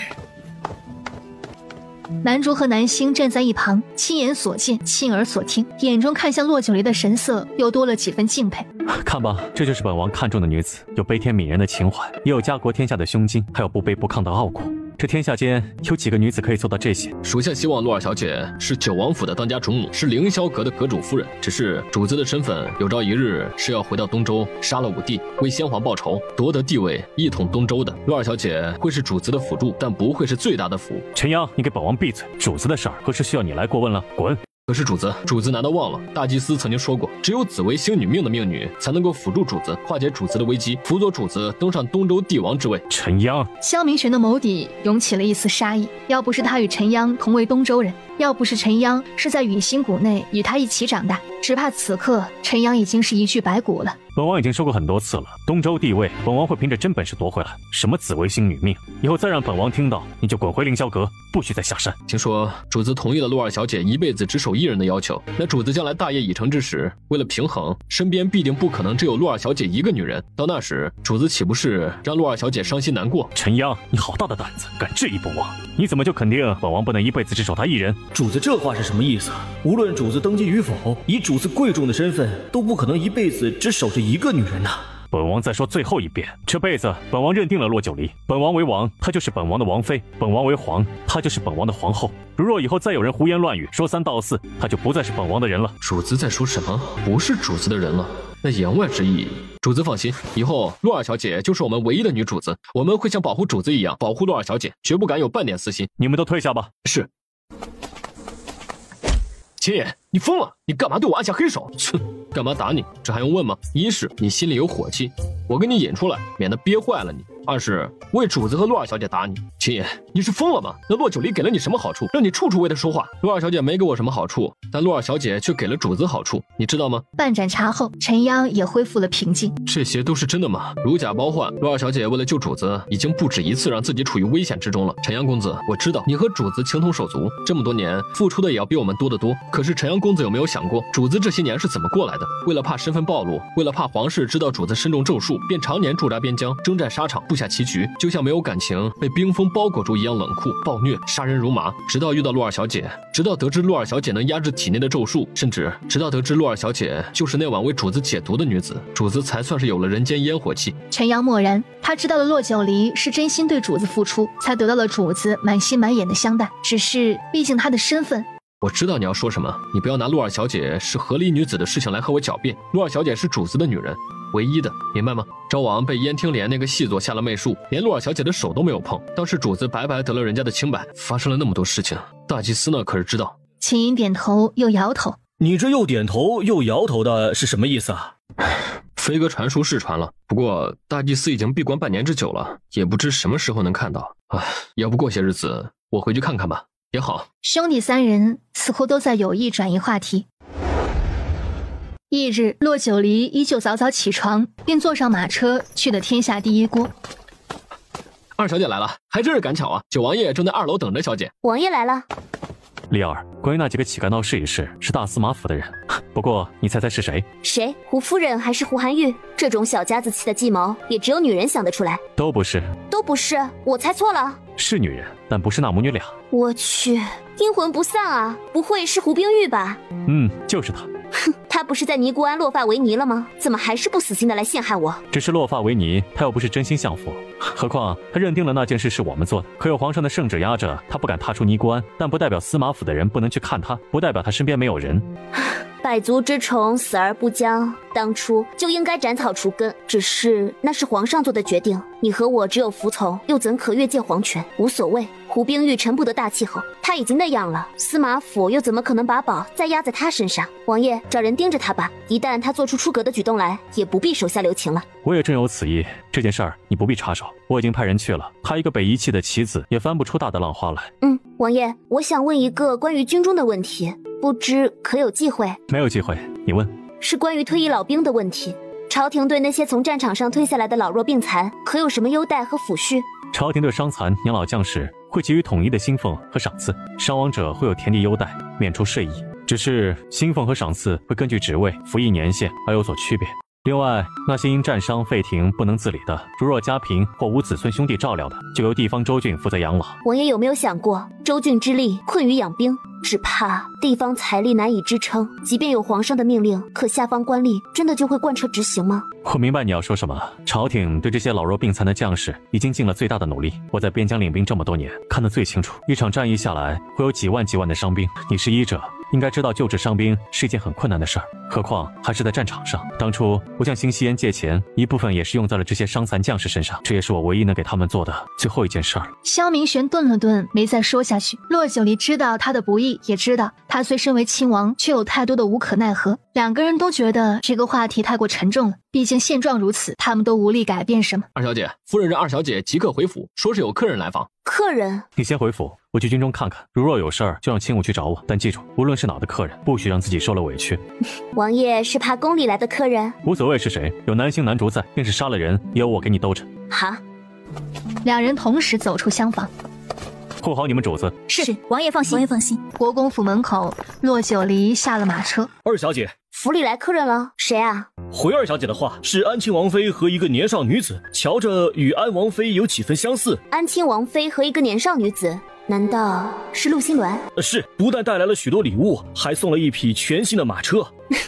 S1: 南竹和南星站在一旁，亲眼所见，亲耳所听，眼中看向骆九离的神色又多了几分敬佩。
S16: 看吧，这就是本王看中的女子，有悲天悯人的情怀，也有家国天下的胸襟，还有不卑不亢的傲骨。这天下间有几个女子可以做到这些？
S7: 属下希望陆二小姐是九王府的当家主母，是凌霄阁的阁主夫人。只是主子的身份有朝一日是要回到东周，杀了武帝，为先皇报仇，夺得帝位，一统东周的。陆二小姐会是主子的辅助，但不会是最大的辅。
S16: 陈阳，你给本王闭嘴！主子的事儿何时需要你来过问了？滚！
S7: 可是主子难道忘了大祭司曾经说过，只有紫薇星女命的命女才能够辅助主子，化解主子的危机，辅佐主子登上东周帝王之位。
S16: 陈阳，
S1: 萧明玄的眸底涌起了一丝杀意。要不是他与陈央同为东周人，要不是陈央是在雨心谷内与他一起长大，只怕此刻陈央已经是一具白骨了。
S16: 本王已经说过很多次了，东周帝位本王会凭着真本事夺回来。什么紫薇星女命，以后再让本王听到，你就滚回凌霄阁，不许再下山。
S7: 听说主子同意了陆二小姐一辈子只守一人的要求，那主子将来大业已成之时，为了平衡，身边必定不可能只有陆二小姐一个女人。到那时，主子岂不是让陆二小姐伤心难过？
S16: 陈央，你好大的胆子，敢质疑本王？你怎么就肯定本王不能一辈子只守她一人？
S6: 主子这话是什么意思？无论主子登基与否，以主子贵重的身份，都不可能一辈子只守着一个女人呐。
S16: 本王再说最后一遍，这辈子本王认定了洛九离，本王为王，她就是本王的王妃；本王为皇，她就是本王的皇后。如若以后再有人胡言乱语，说三道四，她就不再是本王的人了。
S7: 主子在说什么？不是主子的人了？那言外之意，主子放心，以后陆二小姐就是我们唯一的女主子，我们会像保护主子一样保护陆二小姐，绝不敢有半点私心。
S16: 你们都退下吧。
S7: 是。秦野，你疯了！你干嘛对我按下黑手？切，干嘛打你？这还用问吗？一是你心里有火气，我给你引出来，免得憋坏了你；二是为主子和陆二小姐打你。秦野，你是疯了吗？那洛九离给了你什么好处，让你处处为他说话？陆二小姐没给我什么好处，但陆二小姐却给了主子好处，你知道吗？
S1: 半盏茶后，陈央也恢复了平静。
S7: 这些都是真的吗？如假包换，陆二小姐为了救主子，已经不止一次让自己处于危险之中了。陈阳公子，我知道你和主子情同手足，这么多年付出的也要比我们多得多。可是陈阳公子有没有想过，主子这些年是怎么过来的？为了怕身份暴露，为了怕皇室知道主子身中咒术，便常年驻扎边疆，征战沙场，布下棋局，就像没有感情被冰封包裹住一样冷酷暴虐，杀人如麻。直到遇到陆二小姐，直到得知陆二小姐能压制体内的咒术，甚至直到得知陆二小姐就是那晚为主子解毒的女子，主子才算是有了人间烟火气。
S1: 陈阳默然，他知道了洛九离是真心对主子付出，才得到了主子满心满眼的相待。只是毕竟他的身份。
S7: 我知道你要说什么，你不要拿陆二小姐是河狸女子的事情来和我狡辩。陆二小姐是主子的女人，唯一的，明白吗？昭王被燕听莲那个细作下了媚术，连陆二小姐的手都没有碰，倒是主子白白得了人家的清白。发生了那么多事情，大祭司呢可是知道。
S1: 秦音点头又摇头。
S6: 你这又点头又摇头的是什么意思啊？
S7: 飞鸽传书是传了，不过大祭司已经闭关半年之久了，也不知什么时候能看到。唉，要不过些日子我回去看看吧。也好。
S1: 兄弟三人似乎都在有意转移话题。翌日，洛九离依旧早早起床，便坐上马车去了天下第一锅。
S7: 二小姐来了，还真是赶巧啊！九王爷正在2楼等着小姐。
S14: 王爷来了。
S16: 丽儿，关于那几个乞丐闹事一事，是大司马府的人。不过你猜猜是谁？
S14: 谁？胡夫人还是胡寒玉？这种小家子气的计谋，也只有女人想得出来。
S16: 都不是。
S14: 都不是？我猜错了。
S16: 是女人，但不是那母女俩。
S14: 我去，阴魂不散啊！不会是胡冰玉吧？
S16: 就是她。
S14: 哼，她不是在尼姑庵落发为尼了吗？怎么还是不死心的来陷害我？
S16: 只是落发为尼，她又不是真心向佛。何况她认定了那件事是我们做的，可有皇上的圣旨压着，她不敢踏出尼姑庵，但不代表司马府的人不能去看她，不代表她身边没有人。
S14: 百足之虫，死而不僵，当初就应该斩草除根。只是那是皇上做的决定，你和我只有服从，又怎可越界皇权？无所谓。胡冰玉沉不得大气候，他已经那样了，司马府又怎么可能把宝再压在他身上？王爷，找人盯着他吧，一旦他做出出格的举动来，也不必手下留情了。
S16: 我也正有此意，这件事儿你不必插手，我已经派人去了。他一个被遗弃的棋子，也翻不出大的浪花来。
S14: 王爷，我想问一个关于军中的问题，不知可有忌讳？
S16: 没有忌讳，你问。
S14: 是关于退役老兵的问题。朝廷对那些从战场上退下来的老弱病残，可有什么优待和抚恤？
S16: 朝廷对伤残养老将士会给予统一的薪俸和赏赐，伤亡者会有田地优待，免除税役。只是薪俸和赏赐会根据职位、服役年限而有所区别。另外，那些因战伤废停不能自理的，如若家贫或无子孙兄弟照料的，就由地方州郡负责养老。
S14: 王爷有没有想过，州郡之力困于养兵，只怕地方财力难以支撑，即便有皇上的命令，可下方官吏真的就会贯彻执行吗？
S5: 我明白你要说什么。朝廷对这些老弱病残的将士已经尽了最大的努力。我在边疆领兵这么多年，看得最清楚，一场战役下来会有几万的伤兵。你是医者，应该知道救治伤兵是一件很困难的事儿，何况还是在战场上。当初我向辛西烟借钱，一部分也是用在了这些伤残将士身上，这也是我唯一能给他们做的最后一件事儿。
S1: 萧明玄顿了顿，没再说下去。洛九离知道他的不易，也知道他虽身为亲王，却有太多的无可奈何。两个人都觉得这个话题太过沉重了，毕竟现状如此，他们都无力改变什么。
S7: 二小姐，夫人让二小姐即刻回府，说是有客人来访。
S14: 客人？
S5: 你先回府，我去军中看看。如若有事儿，就让亲武去找我。但记住，无论是哪的客人，不许让自己受了委屈。
S14: 王爷是怕宫里来的客人？
S5: 无所谓是谁，有男星男主在，便是杀了人，也有我给你兜着。
S14: 好。
S1: 两人同时走出厢房。
S5: 护好你们主子。
S9: 是，王爷放心，王爷放心。
S1: 国公府门口，洛九离下了马车。
S11: 二小姐，
S14: 府里来客人了，谁啊？
S11: 回二小姐的话，是安亲王妃和一个年少女子，瞧着与安王妃有几分相似。
S14: 安亲王妃和一个年少女子，难道是陆心鸾？
S11: 是，不但带来了许多礼物，还送了一匹全新的马车。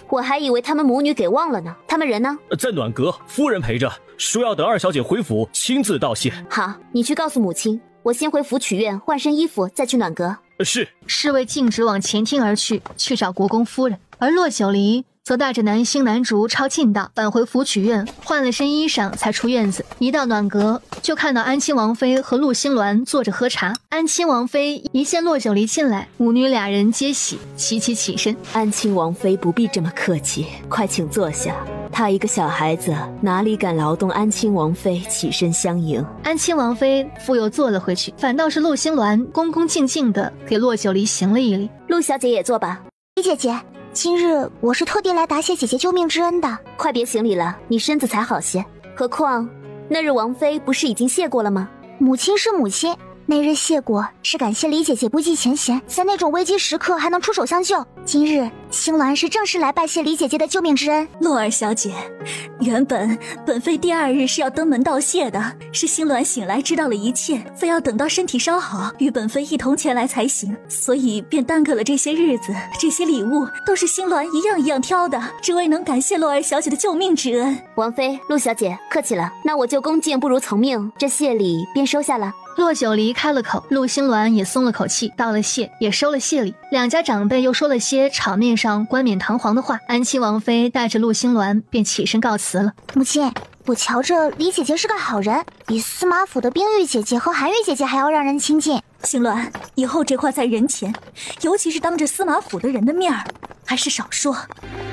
S14: 我还以为他们母女给忘了呢。他们人呢？
S11: 在暖阁，夫人陪着，说要等二小姐回府亲自道谢。
S14: 好，你去告诉母亲，我先回府取院，换身衣服，再去暖阁。
S11: 是。
S1: 侍卫径直往前厅而去，去找国公夫人。而洛九离则带着男星男主抄近道返回府曲院，换了身衣裳才出院子。一到暖阁，就看到安亲王妃和陆心鸾坐着喝茶。安亲王妃一见洛九离进来，母女俩人皆喜，齐齐起身。
S13: 安亲王妃不必这么客气，快请坐下。她一个小孩子，哪里敢劳动安亲王妃起身相迎？
S1: 安亲王妃复又坐了回去，反倒是陆心鸾恭恭敬敬地给洛九离行了一礼。
S14: 陆小姐也坐吧。
S9: 李姐姐，今日我是特地来答谢姐姐救命之恩的。
S14: 快别行礼了，你身子才好些。何况那日王妃不是已经谢过了吗？
S9: 母亲是母亲，那日谢过是感谢李姐姐不计前嫌，在那种危机时刻还能出手相救。今日星鸾是正式来拜谢李姐姐的救命之恩。
S3: 洛儿小姐，原本妃第2日是要登门道谢的，是星鸾醒来知道了一切，非要等到身体稍好与本妃一同前来才行，所以便耽搁了这些日子。这些礼物都是星鸾一样一样挑的，只为能感谢洛儿小姐的救命之恩。
S14: 王妃，陆小姐客气了，那我就恭敬不如从命，这谢礼便收下了。
S1: 洛九离开了口，陆心鸾也松了口气，道了谢，也收了谢礼。两家长辈又说了些场面上冠冕堂皇的话，安亲王妃带着陆心鸾便起身告辞了。
S9: 母亲，我瞧着李姐姐是个好人，比司马府的冰玉姐姐和韩玉姐姐还要让人亲近。
S3: 星鸾，以后这话在人前，尤其是当着司马府的人的面儿，还是少说。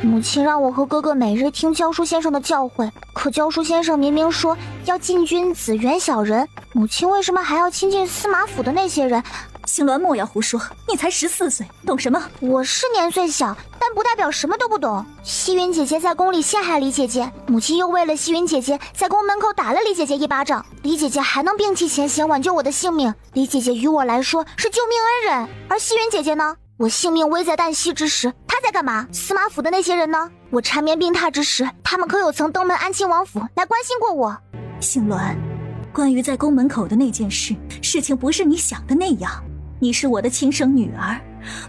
S9: 母亲让我和哥哥每日听教书先生的教诲，可教书先生明明说要敬君子远小人，母亲为什么还要亲近司马府的那些人？
S3: 星鸾莫要胡说，你才14岁，懂什么？
S9: 我是年岁小，但不代表什么都不懂。西云姐姐在宫里陷害李姐姐，母亲又为了西云姐姐在宫门口打了李姐姐一巴掌，李姐姐还能摒弃前嫌挽救我的性命。李姐姐于我来说是救命恩人，而西云姐姐呢？我性命危在旦夕之时，她在干嘛？司马府的那些人呢？我缠绵病榻之时，他们可有曾登门安亲王府来关心过我？
S3: 星鸾，关于在宫门口的那件事，事情不是你想的那样。你是我的亲生女儿，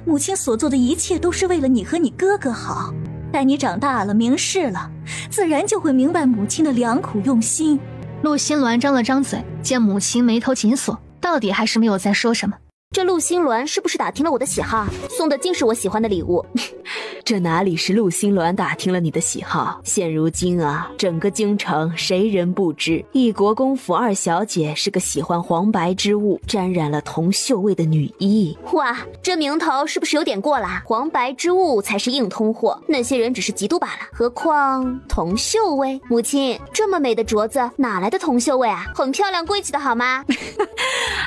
S3: 母亲所做的一切都是为了你和你哥哥好。待你长大了，明事了，自然就会明白母亲的良苦用心。
S1: 陆心鸾张了张嘴，见母亲眉头紧锁，到底还是没有再说什么。
S14: 这陆心鸾是不是打听了我的喜好，送的竟是我喜欢的礼物？
S13: 这哪里是陆心鸾打听了你的喜好，现如今啊，整个京城谁人不知，义国公府二小姐是个喜欢黄白之物，沾染了铜锈味的女医。
S14: 哇，这名头是不是有点过啦？黄白之物才是硬通货，那些人只是嫉妒罢了，何况铜锈味？母亲，这么美的镯子哪来的铜锈味啊？很漂亮贵气的好吗？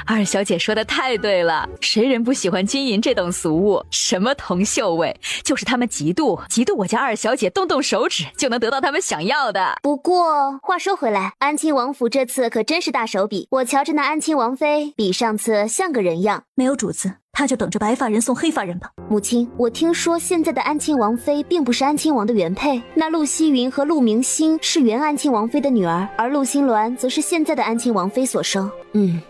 S12: 二小姐说的太对了，谁人不喜欢金银这等俗物？什么铜锈味，就是他们嫉妒我家二小姐动动手指就能得到他们想要的。
S14: 不过话说回来，安亲王府这次可真是大手笔，我瞧着那安亲王妃比上次像个人样。
S3: 没有主子，他就等着白发人送黑发人吧。
S14: 母亲，我听说现在的安亲王妃并不是安亲王的原配，那陆希云和陆明星是原安亲王妃的女儿，而陆心鸾则是现在的安亲王妃所生。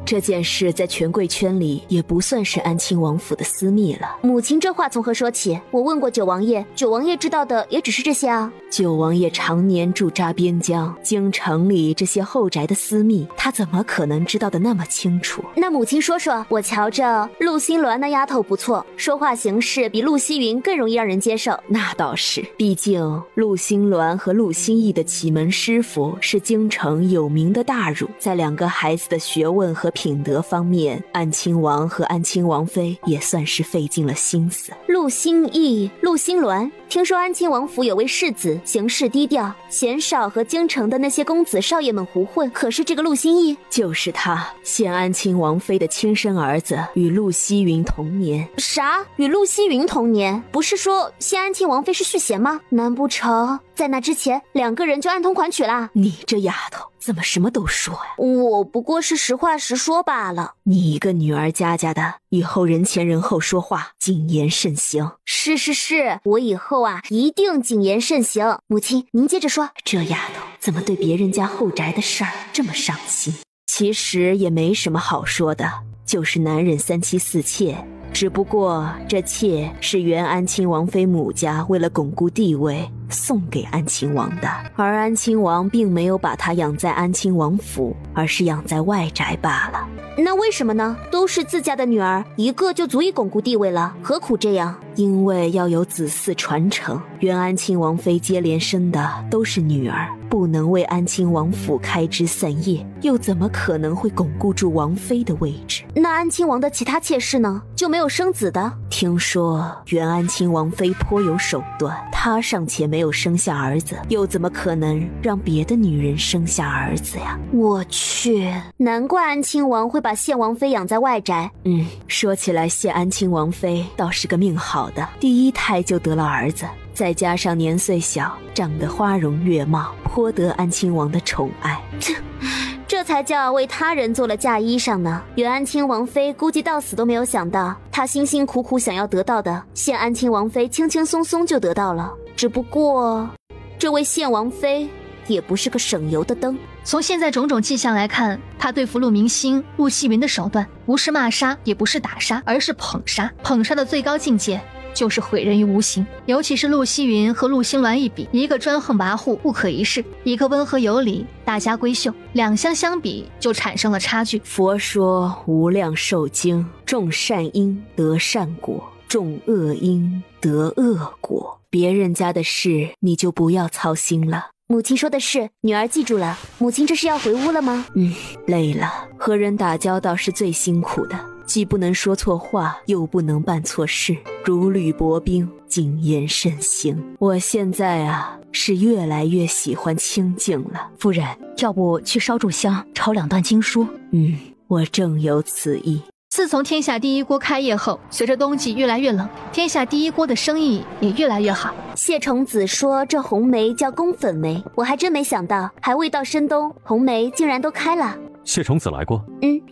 S13: 这件事在权贵圈里也不算是安亲王府的私密了。
S14: 母亲这话从何说起？我问过九王爷，九王爷知道的也只是这些啊。
S13: 九王爷常年驻扎边疆，京城里这些后宅的私密，他怎么可能知道的那么清楚？
S14: 那母亲说说，我瞧着陆心鸾那丫头不错，说话行事比陆希云更容易让人接受。
S13: 那倒是，毕竟陆心鸾和陆心义的启门师傅是京城有名的大儒，在两个孩子的学问和品德方面，安亲王和安亲王妃也算是费尽了心思。
S14: 陆心义、陆心鸾，听说安亲王府有位世子，行事低调，鲜少和京城的那些公子少爷们胡混。可是这个陆心义，
S13: 就是他，现安亲王妃的亲生儿子，与陆希云同年。
S14: 啥？与陆希云同年？不是说现安亲王妃是续弦吗？难不成在那之前两个人就暗通款曲啦？
S13: 你这丫头怎么什么都说呀？
S14: 我不过是实话实说罢了。
S13: 你一个女儿家的，以后人前人后说话谨言慎行。
S14: 是，我以后一定谨言慎行。母亲，您接着说。
S13: 这丫头怎么对别人家后宅的事儿这么上心？其实也没什么好说的，就是男人三妻四妾，只不过这妾是原安亲王妃母家为了巩固地位送给安亲王的，而安亲王并没有把她养在安亲王府，而是养在外宅罢了。
S14: 那为什么呢？都是自家的女儿，一个就足以巩固地位了，何苦这样？
S13: 因为要有子嗣传承，原安亲王妃接连生的都是女儿，不能为安亲王府开枝散叶，又怎么可能会巩固住王妃的位置？
S14: 那安亲王的其他妾室呢？就没有生子的？
S13: 听说原安亲王妃颇有手段，她尚且没有生下儿子，又怎么可能让别的女人生下儿子呀？
S14: 我去，难怪安亲王会把谢王妃养在外宅。
S13: 说起来谢安亲王妃倒是个命好的，第一胎就得了儿子，再加上年岁小，长得花容月貌，颇得安亲王的宠爱。
S14: 这才叫为他人做了嫁衣裳呢。原安亲王妃估计到死都没有想到，她辛辛苦苦想要得到的，现安亲王妃轻轻松松就得到了。只不过这位现王妃也不是个省油的灯。
S1: 从现在种种迹象来看，他对付陆明星、陆希云的手段不是骂杀，也不是打杀，而是捧杀。捧杀的最高境界就是毁人于无形。尤其是陆希云和陆心鸾一比，一个专横跋扈不可一世，一个温和有礼大家闺秀，两相相比就产生了差距。
S13: 佛说无量寿经，种善因得善果，种恶因得恶果。别人家的事你就不要操心了。
S14: 母亲说的是，女儿记住了。母亲这是要回屋了吗？
S13: 累了，和人打交道是最辛苦的，既不能说错话，又不能办错事，如履薄冰，谨言慎行。我现在是越来越喜欢清静了。
S12: 夫人，要不去烧炷香，抄2段经书？
S13: 我正有此意。
S1: 自从天下第一锅开业后，随着冬季越来越冷，天下第一锅的生意也越来越好。
S14: 谢崇子说这红梅叫宫粉梅，我还真没想到，还未到深冬，红梅竟然都开了。
S16: 谢崇子来过？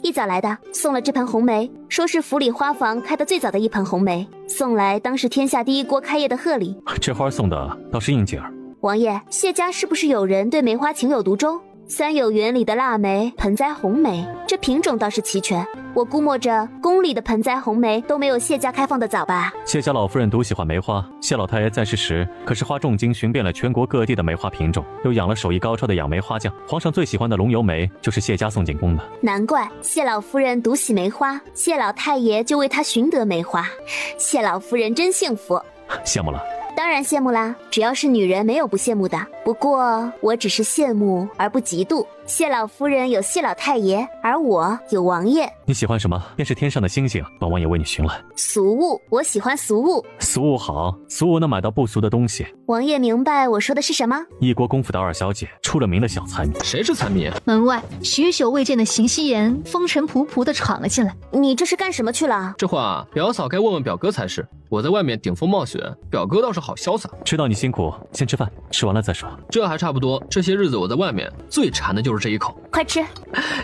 S14: 一早来的，送了这盆红梅，说是府里花房开得最早的一盆红梅，送来当是天下第一锅开业的贺礼。
S16: 这花送的倒是应景儿。
S14: 王爷，谢家是不是有人对梅花情有独钟？三有园里的腊梅、盆栽红梅，这品种倒是齐全。我估摸着宫里的盆栽红梅都没有谢家开放的早吧。
S16: 谢家老夫人独喜欢梅花，谢老太爷在世时可是花重金寻遍了全国各地的梅花品种，又养了手艺高超的养梅花匠。皇上最喜欢的龙油梅就是谢家送进宫的。
S14: 难怪谢老夫人独喜梅花，谢老太爷就为她寻得梅花。谢老夫人真幸福。
S16: 羡慕了。
S14: 当然羡慕啦，只要是女人没有不羡慕的。不过我只是羡慕而不嫉妒。谢老夫人有谢老太爷，而我有王爷。
S16: 你喜欢什么？便是天上的星星，本王也为你寻来。
S14: 俗物，我喜欢俗物。
S16: 俗物好，俗物能买到不俗的东西。
S14: 王爷明白我说的是什么？
S16: 一国公府的二小姐，出了名的小财迷。
S7: 谁是财迷？
S1: 门外许久未见的邢夕颜风尘仆仆地闯了进来。
S14: 你这是干什么去了？
S8: 这话表嫂该问问表哥才是。我在外面顶风冒雪，表哥倒是好潇洒。
S16: 知道你辛苦，先吃饭，吃完了再说。
S8: 这还差不多，这些日子我在外面最馋的就是这一口。
S14: 快吃。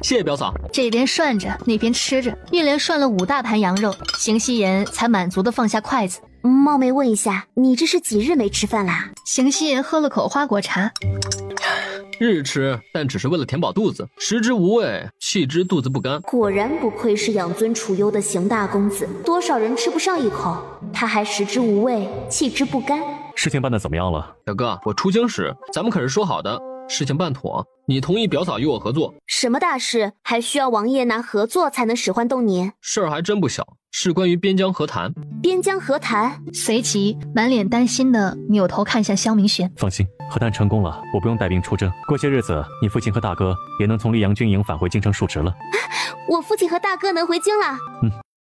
S8: 谢谢表嫂。
S1: 这边涮着，那边吃着，一连涮了5大盘羊肉，邢夕颜才满足地放下筷子。
S14: 冒昧问一下，你这是几日没吃饭啦？
S1: 邢夕颜喝了口花果茶。
S8: 日吃，但只是为了填饱肚子，食之无味，弃之肚子不甘。
S14: 果然不愧是养尊处优的邢大公子，多少人吃不上一口，他还食之无味，弃之不甘。
S16: 事情办得怎么样了？
S8: 表哥，我出京时咱们可是说好的，事情办妥，你同意表嫂与我合作。
S14: 什么大事还需要王爷拿合作才能使唤动你？
S8: 事儿还真不小，是关于边疆和谈。
S14: 边疆和谈？
S1: 随即满脸担心的扭头看向萧明玄。
S16: 放心，和谈成功了，我不用带兵出征。过些日子，你父亲和大哥也能从溧阳军营返回京城述职了。
S14: 我父亲和大哥能回京了？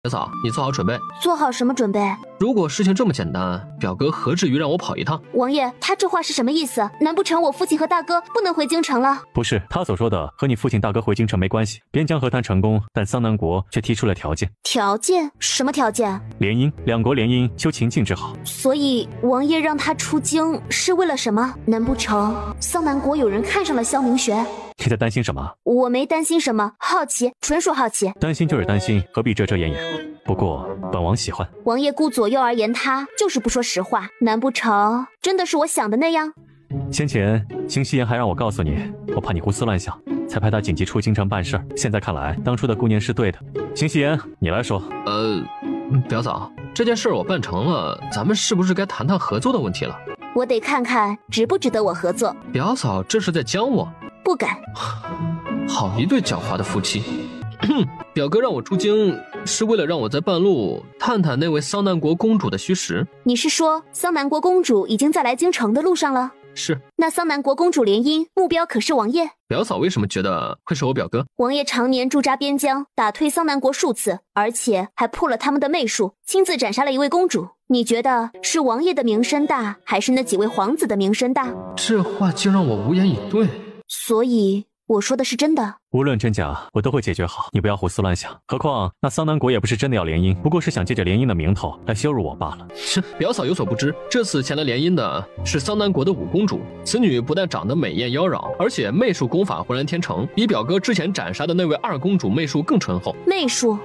S8: 表嫂，你做好准备。
S14: 做好什么准备？
S8: 如果事情这么简单，表哥何至于让我跑一趟？
S14: 王爷，他这话是什么意思？难不成我父亲和大哥不能回京城了？
S16: 不是，他所说的和你父亲大哥回京城没关系。边疆和谈成功，但桑南国却提出了条件。
S14: 条件？什么条件？
S16: 联姻，两国联姻，修秦晋之好。
S14: 所以王爷让他出京是为了什么？难不成桑南国有人看上了萧明玄？
S16: 你在担心什么？
S14: 我没担心什么，好奇，纯属好奇。
S16: 担心就是担心，何必遮遮掩掩？不过本王喜欢。
S14: 王爷顾左右而言他，就是不说实话。难不成真的是我想的那样？
S16: 先前邢夕颜还让我告诉你，我怕你胡思乱想，才派他紧急出京城办事儿。现在看来，当初的顾念是对的。邢夕颜，你来说。
S8: 表嫂，这件事我办成了，咱们是不是该谈谈合作的问题了？
S14: 我得看看值不值得我合作。
S8: 表嫂这是在将我？
S14: 不敢。
S8: 好一对狡猾的夫妻。表哥让我出京，是为了让我在半路探探那位桑南国公主的虚实。
S14: 你是说桑南国公主已经在来京城的路上了？
S8: 是。
S14: 那桑南国公主联姻目标可是王爷？
S8: 表嫂为什么觉得会是我表哥？
S14: 王爷常年驻扎边疆，打退桑南国数次，而且还破了他们的媚术，亲自斩杀了一位公主。你觉得是王爷的名声大，还是那几位皇子的名声大？
S8: 这话竟让我无言以对。
S14: 所以我说的是真的。
S16: 无论真假，我都会解决好，你不要胡思乱想。何况那桑南国也不是真的要联姻，不过是想借着联姻的名头来羞辱我罢了。
S8: 是，表嫂有所不知，这次前来联姻的是桑南国的五公主。此女不但长得美艳妖娆，而且媚术功法浑然天成，比表哥之前斩杀的那位二公主媚术更醇厚。
S14: 媚术？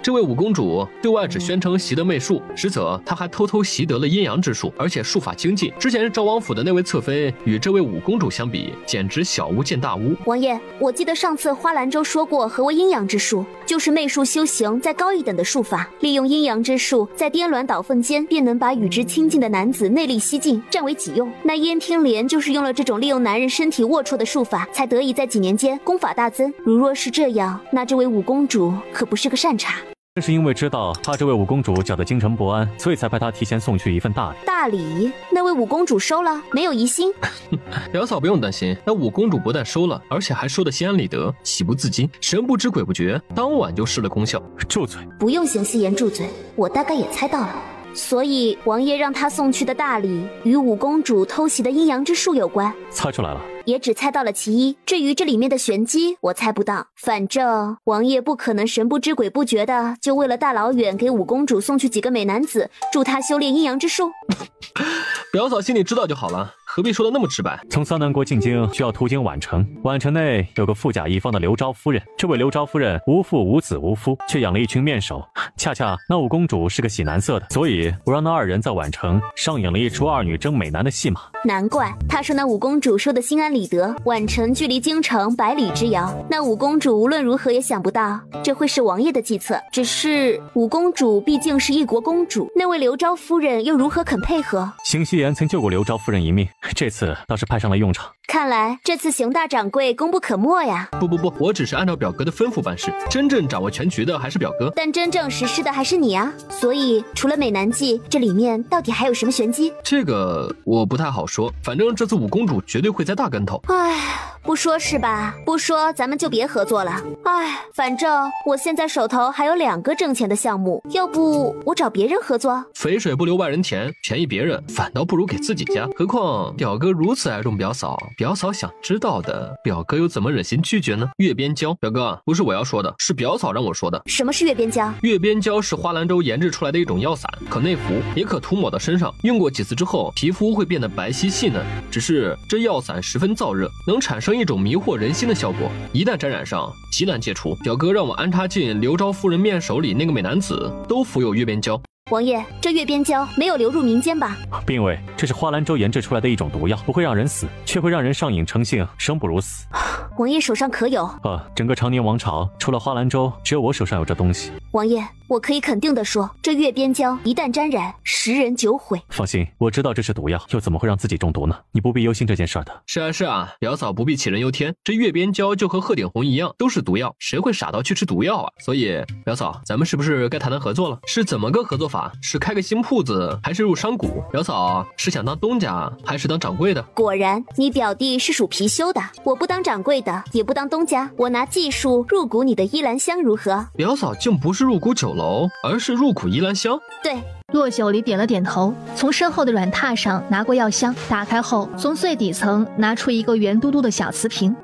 S8: 这位五公主对外只宣称习得媚术，实则她还偷偷习得了阴阳之术，而且术法精进。之前赵王府的那位侧妃与这位五公主相比，简直小巫见大巫。
S14: 王爷，我记得上次花兰州说过何为阴阳之术，就是媚术修行再高一等的术法，利用阴阳之术在颠鸾倒凤间便能把与之亲近的男子内力吸尽，占为己用。那燕听莲就是用了这种利用男人身体龌龊的术法，才得以在几年间功法大增。如若是这样，那这位五公主可不是个善茬。
S16: 正是因为知道怕这位五公主搅得京城不安，所以才派她提前送去一份大礼。
S14: 大礼？那位五公主收了，没有疑心？
S8: 表嫂不用担心，那五公主不但收了，而且还收得心安理得，喜不自禁，神不知鬼不觉，当晚就失了功效。
S16: 住嘴！
S14: 不用邢夕颜住嘴，我大概也猜到了。所以王爷让他送去的大礼与五公主偷袭的阴阳之术有关。
S16: 猜出来了，
S14: 也只猜到了其一，至于这里面的玄机我猜不到。反正王爷不可能神不知鬼不觉的就为了大老远给五公主送去几个美男子，助她修炼阴阳之术。
S8: 表嫂心里知道就好了，何必说的那么直白？
S16: 从桑南国进京需要途经宛城，宛城内有个富甲一方的刘昭夫人。这位刘昭夫人无父无子无夫，却养了一群面首。恰恰那五公主是个喜男色的，所以我让那二人在宛城上演了一出二女争美男的戏码。
S14: 难怪他说那五公主说的心安理得，宛城距离京城百里之遥，那五公主无论如何也想不到这会是王爷的计策。只是五公主毕竟是一国公主，那位刘昭夫人又如何肯配合？
S16: 邢夕颜曾救过刘昭夫人一命，这次倒是派上了用场。
S14: 看来这次邢大掌柜功不可没呀。
S8: 不，我只是按照表哥的吩咐办事，真正掌握全局的还是表哥，但
S14: 真正实施的还是你啊。所以除了美男计，这里面到底还有什么玄机？
S8: 这个我不太好说，反正这次五公主绝对会栽大跟头。
S14: 唉，不说是吧？不说咱们就别合作了。唉，反正我现在手头还有2个挣钱的项目，要不我找别人合作？
S8: 肥水不流外人田，便宜别人反倒不如给自己家。何况表哥如此爱重表嫂，表嫂想知道的，表哥又怎么忍心拒绝呢？月边胶，表哥，不是我要说的，是表嫂让我说的。
S14: 什么是月边胶？
S8: 月边胶是花兰州研制出来的一种药散，可内服，也可涂抹到身上，用过几次之后，皮肤会变得白皙细嫩。只是这药散十分燥热，能产生一种迷惑人心的效果，一旦沾染上，极难戒除。表哥让我安插进刘昭夫人面首里那个美男子，都服有月边胶。
S14: 王爷，这月边胶没有流入民间吧？
S16: 并未，这是花兰州研制出来的一种毒药，不会让人死，却会让人上瘾成性，生不如死。
S14: 王爷手上可有？
S16: 整个长宁王朝除了花兰州，只有我手上有这东西。
S14: 王爷，我可以肯定的说，这月边胶一旦沾染，10人9毁。
S16: 放心，我知道这是毒药，又怎么会让自己中毒呢？你不必忧心这件事的。
S8: 是啊，表嫂不必杞人忧天，这月边胶就和鹤顶红一样，都是毒药，谁会傻到去吃毒药啊？所以表嫂，咱们是不是该谈谈合作了？是怎么个合作法？是开个新铺子，还是入商贾？表嫂是想当东家，还是当掌柜的？
S14: 果然，你表弟是属貔貅的。我不当掌柜的，也不当东家，我拿技术入股你的依兰香如何？
S8: 表嫂竟不是入股酒楼，而是入股依兰香。
S14: 对。
S1: 洛九离点了点头，从身后的软榻上拿过药箱，打开后从最底层拿出一个圆嘟嘟的小瓷瓶，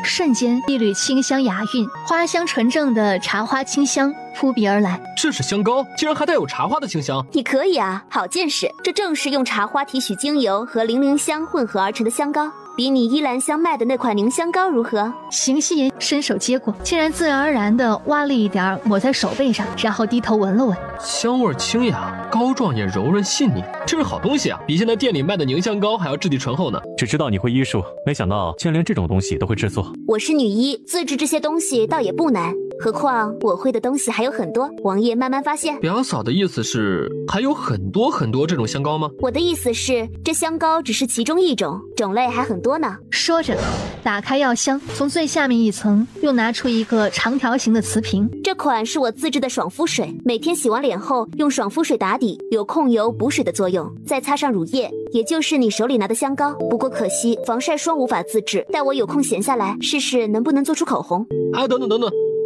S1: 瞬间一缕清香雅韵、花香纯正的茶花清香扑鼻而来。
S8: 这是香膏，竟然还带有茶花的清香。
S14: 你可以啊，好见识！这正是用茶花提取精油和零陵香混合而成的香膏。比你依兰香卖的那款凝香膏如何？
S1: 邢希言伸手接过，竟然自然而然地挖了一点抹在手背上，然后低头闻了闻，
S8: 香味清雅，膏状也柔润细腻，这是好东西啊，比现在店里卖的凝香膏还要质地醇厚呢。
S16: 只知道你会医术，没想到竟然连这种东西都会制作。
S14: 我是女医，自制这些东西倒也不难，何况我会的东西还有很多，王爷慢慢发现。
S8: 表嫂的意思是还有很多这种香膏吗？
S14: 我的意思是，这香膏只是其中一种，种类还很多呢。
S1: 说着，打开药箱，从最下面一层又拿出一个长条形的瓷瓶。
S14: 这款是我自制的爽肤水，每天洗完脸后用爽肤水打底，有控油补水的作用，再擦上乳液，也就是你手里拿的香膏。不过可惜防晒霜无法自制，待我有空闲下来试试能不能做出口红。
S8: 等等，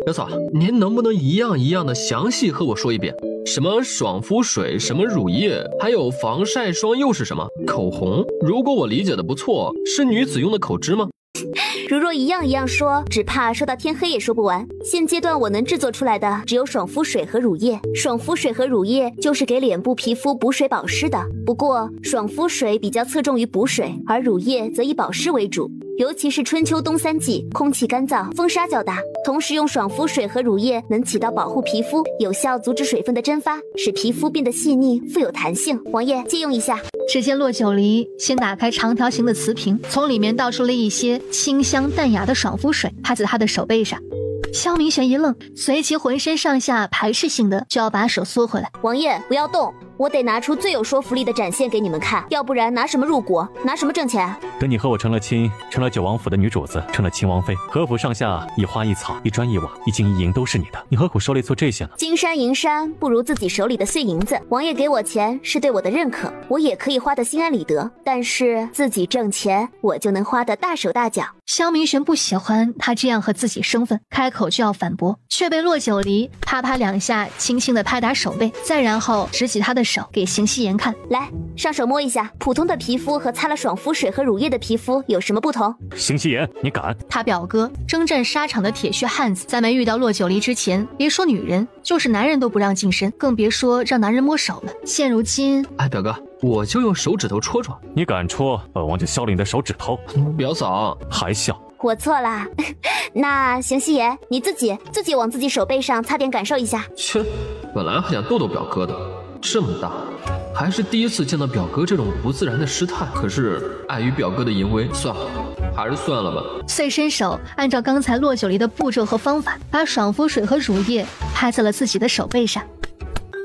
S8: 表嫂，您能不能一样的详细和我说一遍？什么爽肤水，什么乳液，还有防晒霜又是什么？口红，如果我理解的不错，是女子用的口脂吗？
S14: 如若一样说，只怕说到天黑也说不完。现阶段我能制作出来的只有爽肤水和乳液。爽肤水和乳液就是给脸部皮肤补水保湿的，不过爽肤水比较侧重于补水，而乳液则以保湿为主。尤其是春秋冬3季，空气干燥，风沙较大，同时用爽肤水和乳液能起到保护皮肤，有效阻止水分的蒸发，使皮肤变得细腻富有弹性。王爷借用一下。
S1: 只见洛九离先打开长条形的瓷瓶，从里面倒出了一些清香淡雅的爽肤水，拍在他的手背上。萧明玄一愣，随即浑身上下排斥性的就要把手缩回来。
S14: 王爷不要动，我得拿出最有说服力的展现给你们看，要不然拿什么入股，拿什么挣钱？
S16: 等你和我成了亲，成了九王府的女主子，成了亲王妃，何府上下一花一草一砖一瓦一金一银都是你的，你何苦手里做这些呢？
S14: 金山银山不如自己手里的碎银子。王爷给我钱是对我的认可，我也可以花得心安理得，但是自己挣钱我就能花得大手大脚。
S1: 萧明玄不喜欢他这样和自己生分，开口就要反驳，却被洛九离啪啪2下轻轻的拍打手背，再然后直起他的手给邢希言看。
S14: 来，上手摸一下，普通的皮肤和擦了爽肤水和乳液的皮肤有什么不同？
S16: 邢希言，你敢？
S1: 他表哥征战沙场的铁血汉子，在没遇到洛九离之前，别说女人，就是男人都不让近身，更别说让男人摸手了。现如今，
S8: 表哥，我就用手指头戳戳。
S16: 你敢戳，本王就削了你的手指头。
S8: 表嫂
S16: 还笑。
S14: 我错啦，那邢希言，你自己往自己手背上擦点感受一下。
S8: 切，本来还想逗逗表哥的，这么大，还是第一次见到表哥这种不自然的失态。可是碍于表哥的淫威，算了，还是算了吧。
S1: 遂伸手按照刚才洛九离的步骤和方法，把爽肤水和乳液拍在了自己的手背上。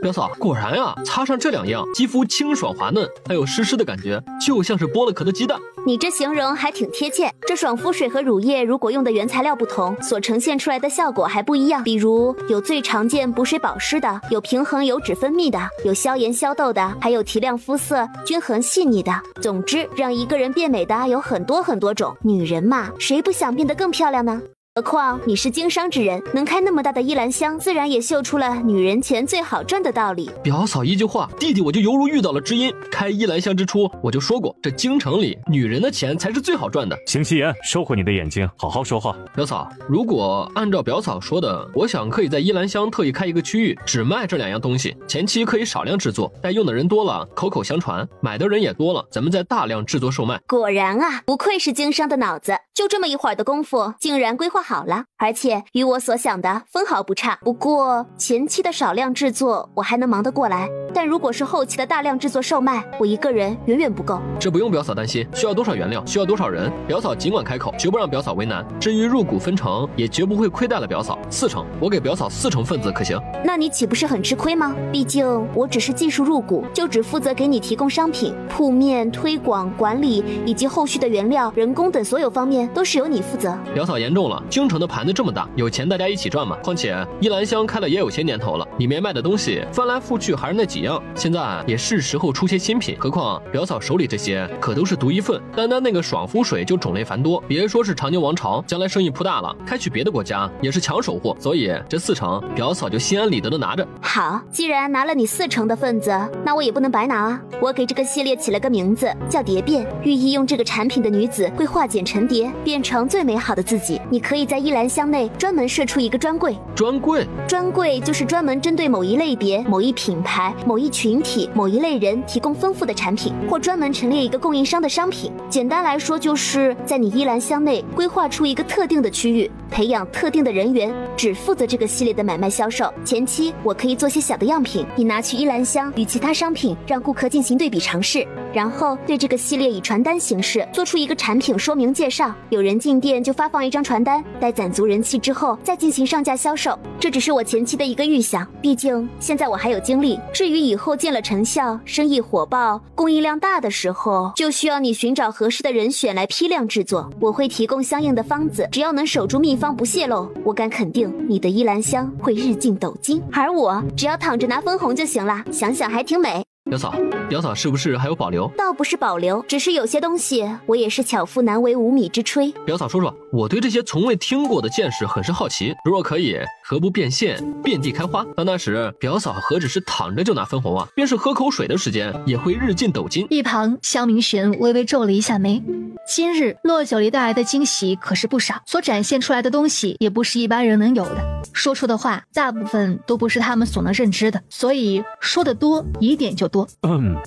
S8: 表嫂，果然啊，擦上这2样，肌肤清爽滑嫩，还有湿湿的感觉，就像是剥了壳的鸡蛋。
S14: 你这形容还挺贴切。这爽肤水和乳液如果用的原材料不同，所呈现出来的效果还不一样。比如有最常见补水保湿的，有平衡油脂分泌的，有消炎消痘的，还有提亮肤色、均衡细腻的。总之，让一个人变美的有很多种。女人嘛，谁不想变得更漂亮呢？何况你是经商之人，能开那么大的依兰香，自然也嗅出了女人钱最好赚的道理。
S8: 表嫂一句话，弟弟我就犹如遇到了知音。开依兰香之初，我就说过，这京城里女人的钱才是最好赚的。
S16: 邢希言，收回你的眼睛，好好说话。
S8: 表嫂，如果按照表嫂说的，我想可以在依兰香特意开一个区域，只卖这2样东西，前期可以少量制作，待用的人多了，口口相传，买的人也多了，咱们再大量制作售卖。
S14: 果然啊，不愧是经商的脑子，就这么一会儿的功夫，竟然规划好了，而且与我所想的分毫不差。不过前期的少量制作我还能忙得过来，但如果是后期的大量制作售卖，我一个人远远不够。
S8: 这不用表嫂担心，需要多少原料，需要多少人，表嫂尽管开口，绝不让表嫂为难。至于入股分成，也绝不会亏待了表嫂，4成，我给表嫂4成份子，可行？
S14: 那你岂不是很吃亏吗？毕竟我只是技术入股，就只负责给你提供商品、铺面、推广、管理以及后续的原料、人工等所有方面都是由你负责。
S8: 表嫂严重了，京城的盘子这么大，有钱大家一起赚嘛。况且依兰香开了也有些年头了，里面卖的东西翻来覆去还是那几样，现在也是时候出些新品。何况表嫂手里这些可都是独一份，单单那个爽肤水就种类繁多，别说是长宁王朝，将来生意铺大了，开去别的国家也是抢手货。所以这4成，表嫂就心安理得的拿着。
S14: 好，既然拿了你4成的份子，那我也不能白拿啊。我给这个系列起了个名字叫蝶变，寓意用这个产品的女子会化茧成蝶，变成最美好的自己。你可以在依兰香内专门设出一个专柜。
S8: 专柜？
S14: 专柜就是专门针对某一类别、某一品牌、某一群体、某一类人提供丰富的产品，或专门陈列一个供应商的商品。简单来说，就是在你依兰香内规划出一个特定的区域，培养特定的人员，只负责这个系列的买卖销售。前期我可以做些小的样品，你拿去依兰香与其他商品，让顾客进行对比尝试，然后对这个系列以传单形式做出一个产品说明介绍，有人进店就发放一张传单，待攒足人气之后再进行上架销售。这只是我前期的一个预想，毕竟现在我还有精力。至于以后见了成效，生意火爆，供应量大的时候，就需要你寻找合适的人选来批量制作，我会提供相应的方子，只要能守住秘方不泄露，我敢肯定你的依兰香会日进斗金，而我只要躺着拿分红就行了，想想还挺美。
S8: 表嫂是不是还有保留？
S14: 倒不是保留，只是有些东西我也是巧妇难为无米之炊。
S8: 表嫂说说，我对这些从未听过的剑士很是好奇，如若可以，何不变现，遍地开花？到那时，表嫂何止是躺着就拿分红啊，便是喝口水的时间也会日进斗金。
S1: 一旁萧明玄微微皱了一下眉，今日洛九离带来的惊喜可是不少，所展现出来的东西也不是一般人能有的，说出的话大部分都不是他们所能认知的，所以说的多疑点就多。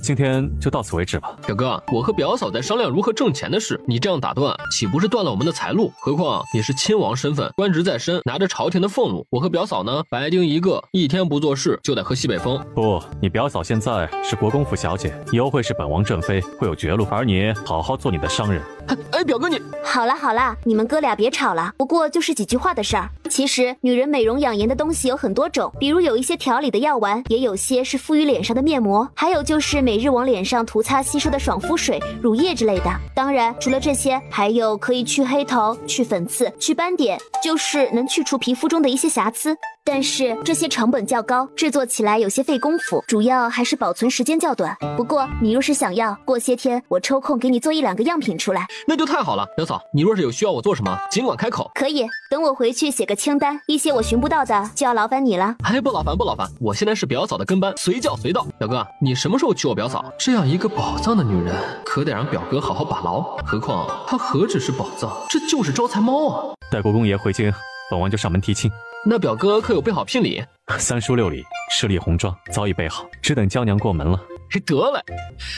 S16: 今天就到此为止吧。
S8: 表哥，我和表嫂在商量如何挣钱的事，你这样打断，岂不是断了我们的财路？何况你是亲王身份，官职在身，拿着朝廷的俸禄。我和表嫂呢，白丁一个，一天不做事就得喝西北风。
S16: 不，你表嫂现在是国公府小姐，以后会是本王正妃，会有绝路。而你好好做你的商人。
S8: 哎，表哥你……
S14: 好啦，你们哥俩别吵了，不过就是几句话的事儿。其实女人美容养颜的东西有很多种，比如有一些调理的药丸，也有些是敷于脸上的面膜，还有就是每日往脸上涂擦吸收的爽肤水、乳液之类的。当然，除了这些，还有可以去黑头、去粉刺、去斑点，就是能去除皮肤中的一些瑕疵。但是这些成本较高，制作起来有些费功夫，主要还是保存时间较短。不过你若是想要，过些天我抽空给你做1、2个样品出来。
S8: 那就太好了，表嫂，你若是有需要我做什么，尽管开口。
S14: 可以，等我回去写个清单，一些我寻不到的就要劳烦你了。
S8: 哎，不劳烦，我现在是表嫂的跟班，随叫随到。表哥，你什么时候娶我表嫂？这样一个宝藏的女人，可得让表哥好好把牢。何况她何止是宝藏，这就是招财猫啊！
S16: 待国公爷回京，本王就上门提亲。
S8: 那表哥可有备好聘礼
S16: ？3书6礼，10礼红妆早已备好，只等娇娘过门了。
S8: 得嘞，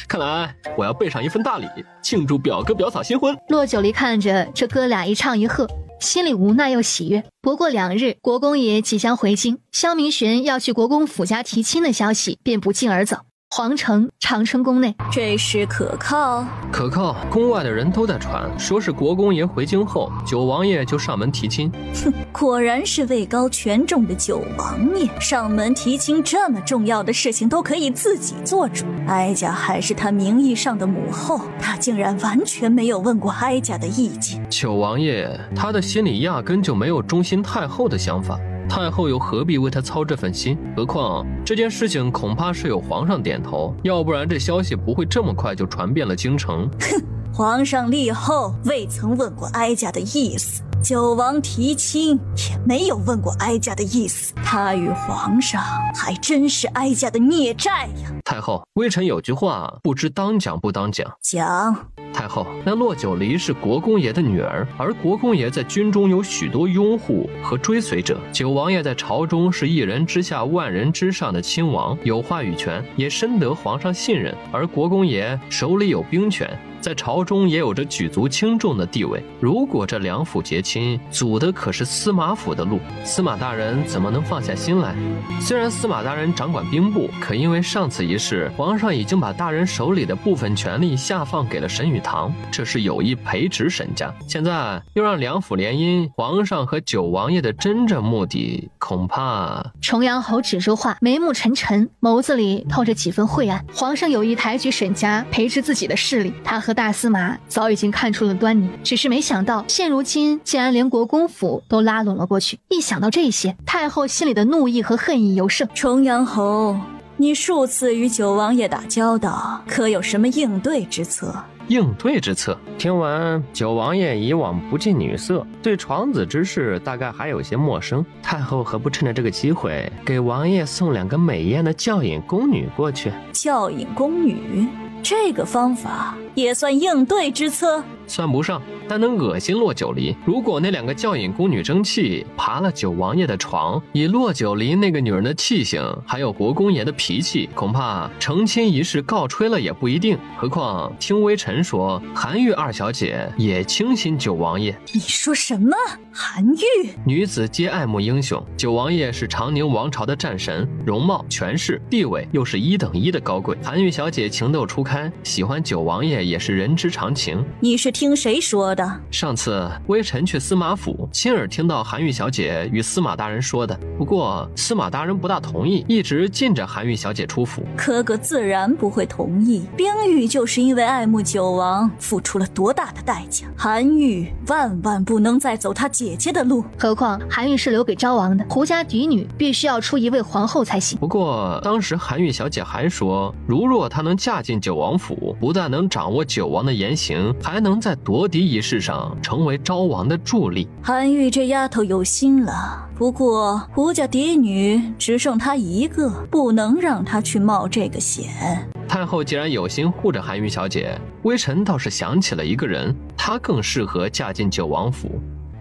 S8: 看来我要备上一份大礼，庆祝表哥表嫂新婚。
S1: 洛九离看着这哥俩一唱一和，心里无奈又喜悦。不过2日，国公爷即将回京，萧明玄要去国公府家提亲的消息便不胫而走。皇城长春宫内，
S3: 这事可靠？
S8: 可靠，宫外的人都在传，说是国公爷回京后，九王爷就上门提亲。
S3: 哼，果然是位高权重的九王爷，上门提亲这么重要的事情都可以自己做主。哀家还是他名义上的母后，他竟然完全没有问过哀家的意见。
S8: 九王爷，他的心里压根就没有忠心太后的想法。太后又何必为他操这份心？何况这件事情恐怕是有皇上点头，要不然这消息不会这么快就传遍了京城。
S3: 哼，皇上立后未曾问过哀家的意思，九王提亲也没有问过哀家的意思，他与皇上还真是哀家的孽债呀！
S8: 太后，微臣有句话，不知当讲不当讲。
S3: 讲。
S8: 太后，那骆九离是国公爷的女儿，而国公爷在军中有许多拥护和追随者。九王爷在朝中是一人之下万人之上的亲王，有话语权，也深得皇上信任。而国公爷手里有兵权，在朝中也有着举足轻重的地位。如果这两府结亲，阻的可是司马府的路，司马大人怎么能放下心来？虽然司马大人掌管兵部，可因为上次一事，皇上已经把大人手里的部分权力下放给了沈雨堂，这是有意培植沈家。现在又让两府联姻，皇上和九王爷的真正目的，恐怕……
S1: 重阳侯指着话，眉目沉沉，眸子里透着几分晦暗。皇上有意抬举沈家，培植自己的势力，他和大司马早已经看出了端倪，只是没想到现如今竟然连国公府都拉拢了过去。一想到这些，太后心里的怒意和恨意尤盛。
S3: 重阳侯，你数次与九王爷打交道，可有什么应对之策？
S8: 应对之策，听闻九王爷以往不近女色，对床子之事大概还有些陌生。太后何不趁着这个机会，给王爷送2个美艳的教引宫女过去？
S3: 教引宫女，这个方法也算应对之策？
S8: 算不上，但能恶心骆九离。如果那2个教引宫女争气，爬了九王爷的床，以骆九离那个女人的气性，还有国公爷的脾气，恐怕成亲一事告吹了也不一定。何况听微臣说，韩愈二小姐也倾心九王爷。
S3: 你说什么？韩愈？
S8: 女子皆爱慕英雄，九王爷是长宁王朝的战神，容貌、权势、地位又是1等1的高贵。韩愈小姐情窦初开，喜欢九王爷也是人之常情。
S3: 你是听谁说的？
S8: 上次微臣去司马府，亲耳听到韩愈小姐与司马大人说的。不过司马大人不大同意，一直禁着韩愈小姐出府。
S3: 哥哥自然不会同意。冰玉就是因为爱慕九王，付出了多大的代价？韩愈万万不能再走他姐姐的路。
S1: 何况韩愈是留给昭王的，胡家嫡女必须要出一位皇后才行。
S8: 不过当时韩愈小姐还说，如若她能嫁进九王府，不但能掌握九王的言行，还能在夺嫡一事上成为昭王的助力。
S3: 韩愈这丫头有心了，不过胡家嫡女只剩她一个，不能让她去冒这个险。
S8: 太后既然有心护着韩愈小姐，微臣倒是想起了一个人，她更适合嫁进九王府。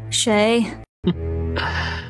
S3: 谁？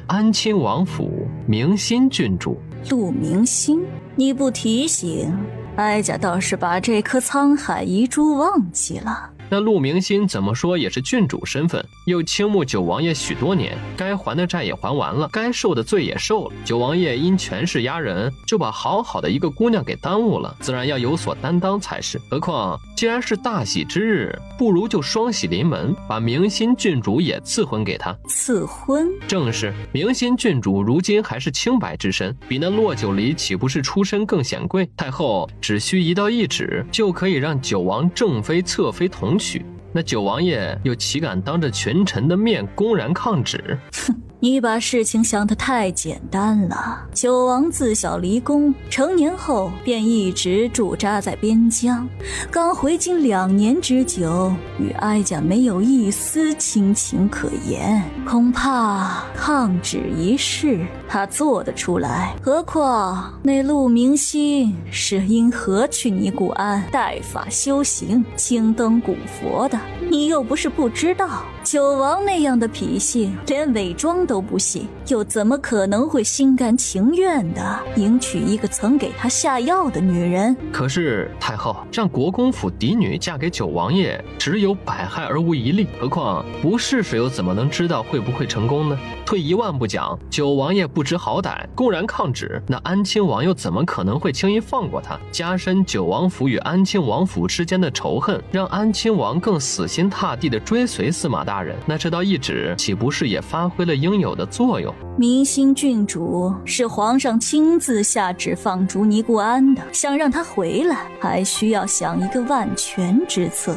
S8: 安亲王府明心郡主
S3: 陆明心。你不提醒，哀家倒是把这颗沧海遗珠忘记了。
S8: 那陆明心怎么说也是郡主身份，又倾慕九王爷许多年，该还的债也还完了，该受的罪也受了。九王爷因权势压人，就把好好的一个姑娘给耽误了，自然要有所担当才是。何况既然是大喜之日，不如就双喜临门，把明心郡主也赐婚给他。
S3: 赐婚？
S8: 正是，明心郡主如今还是清白之身，比那骆九离岂不是出身更显贵？太后只需一道懿旨，就可以让九王正妃侧妃同娶，那九王爷又岂敢当着群臣的面公然抗旨？
S3: 哼，你把事情想得太简单了。九王自小离宫，成年后便一直驻扎在边疆，刚回京2年之久，与哀家没有一丝亲情可言，恐怕抗旨一事他做得出来。何况那陆明心是因何去尼姑庵带法修行，青灯古佛的，你又不是不知道。九王那样的脾性，连伪装都不信，又怎么可能会心甘情愿地迎娶一个曾给他下药的女人？
S8: 可是太后让国公府嫡女嫁给九王爷，只有百害而无一利。何况不试试又怎么能知道会不会成功呢？退1万步讲，九王爷不知好歹，公然抗旨，那安亲王又怎么可能会轻易放过他？加深九王府与安亲王府之间的仇恨，让安亲王更死心塌地地追随司马大人，那这道懿旨岂不是也发挥了应有的作用？
S3: 明心郡主是皇上亲自下旨放逐尼姑庵的，想让他回来，还需要想一个万全之策。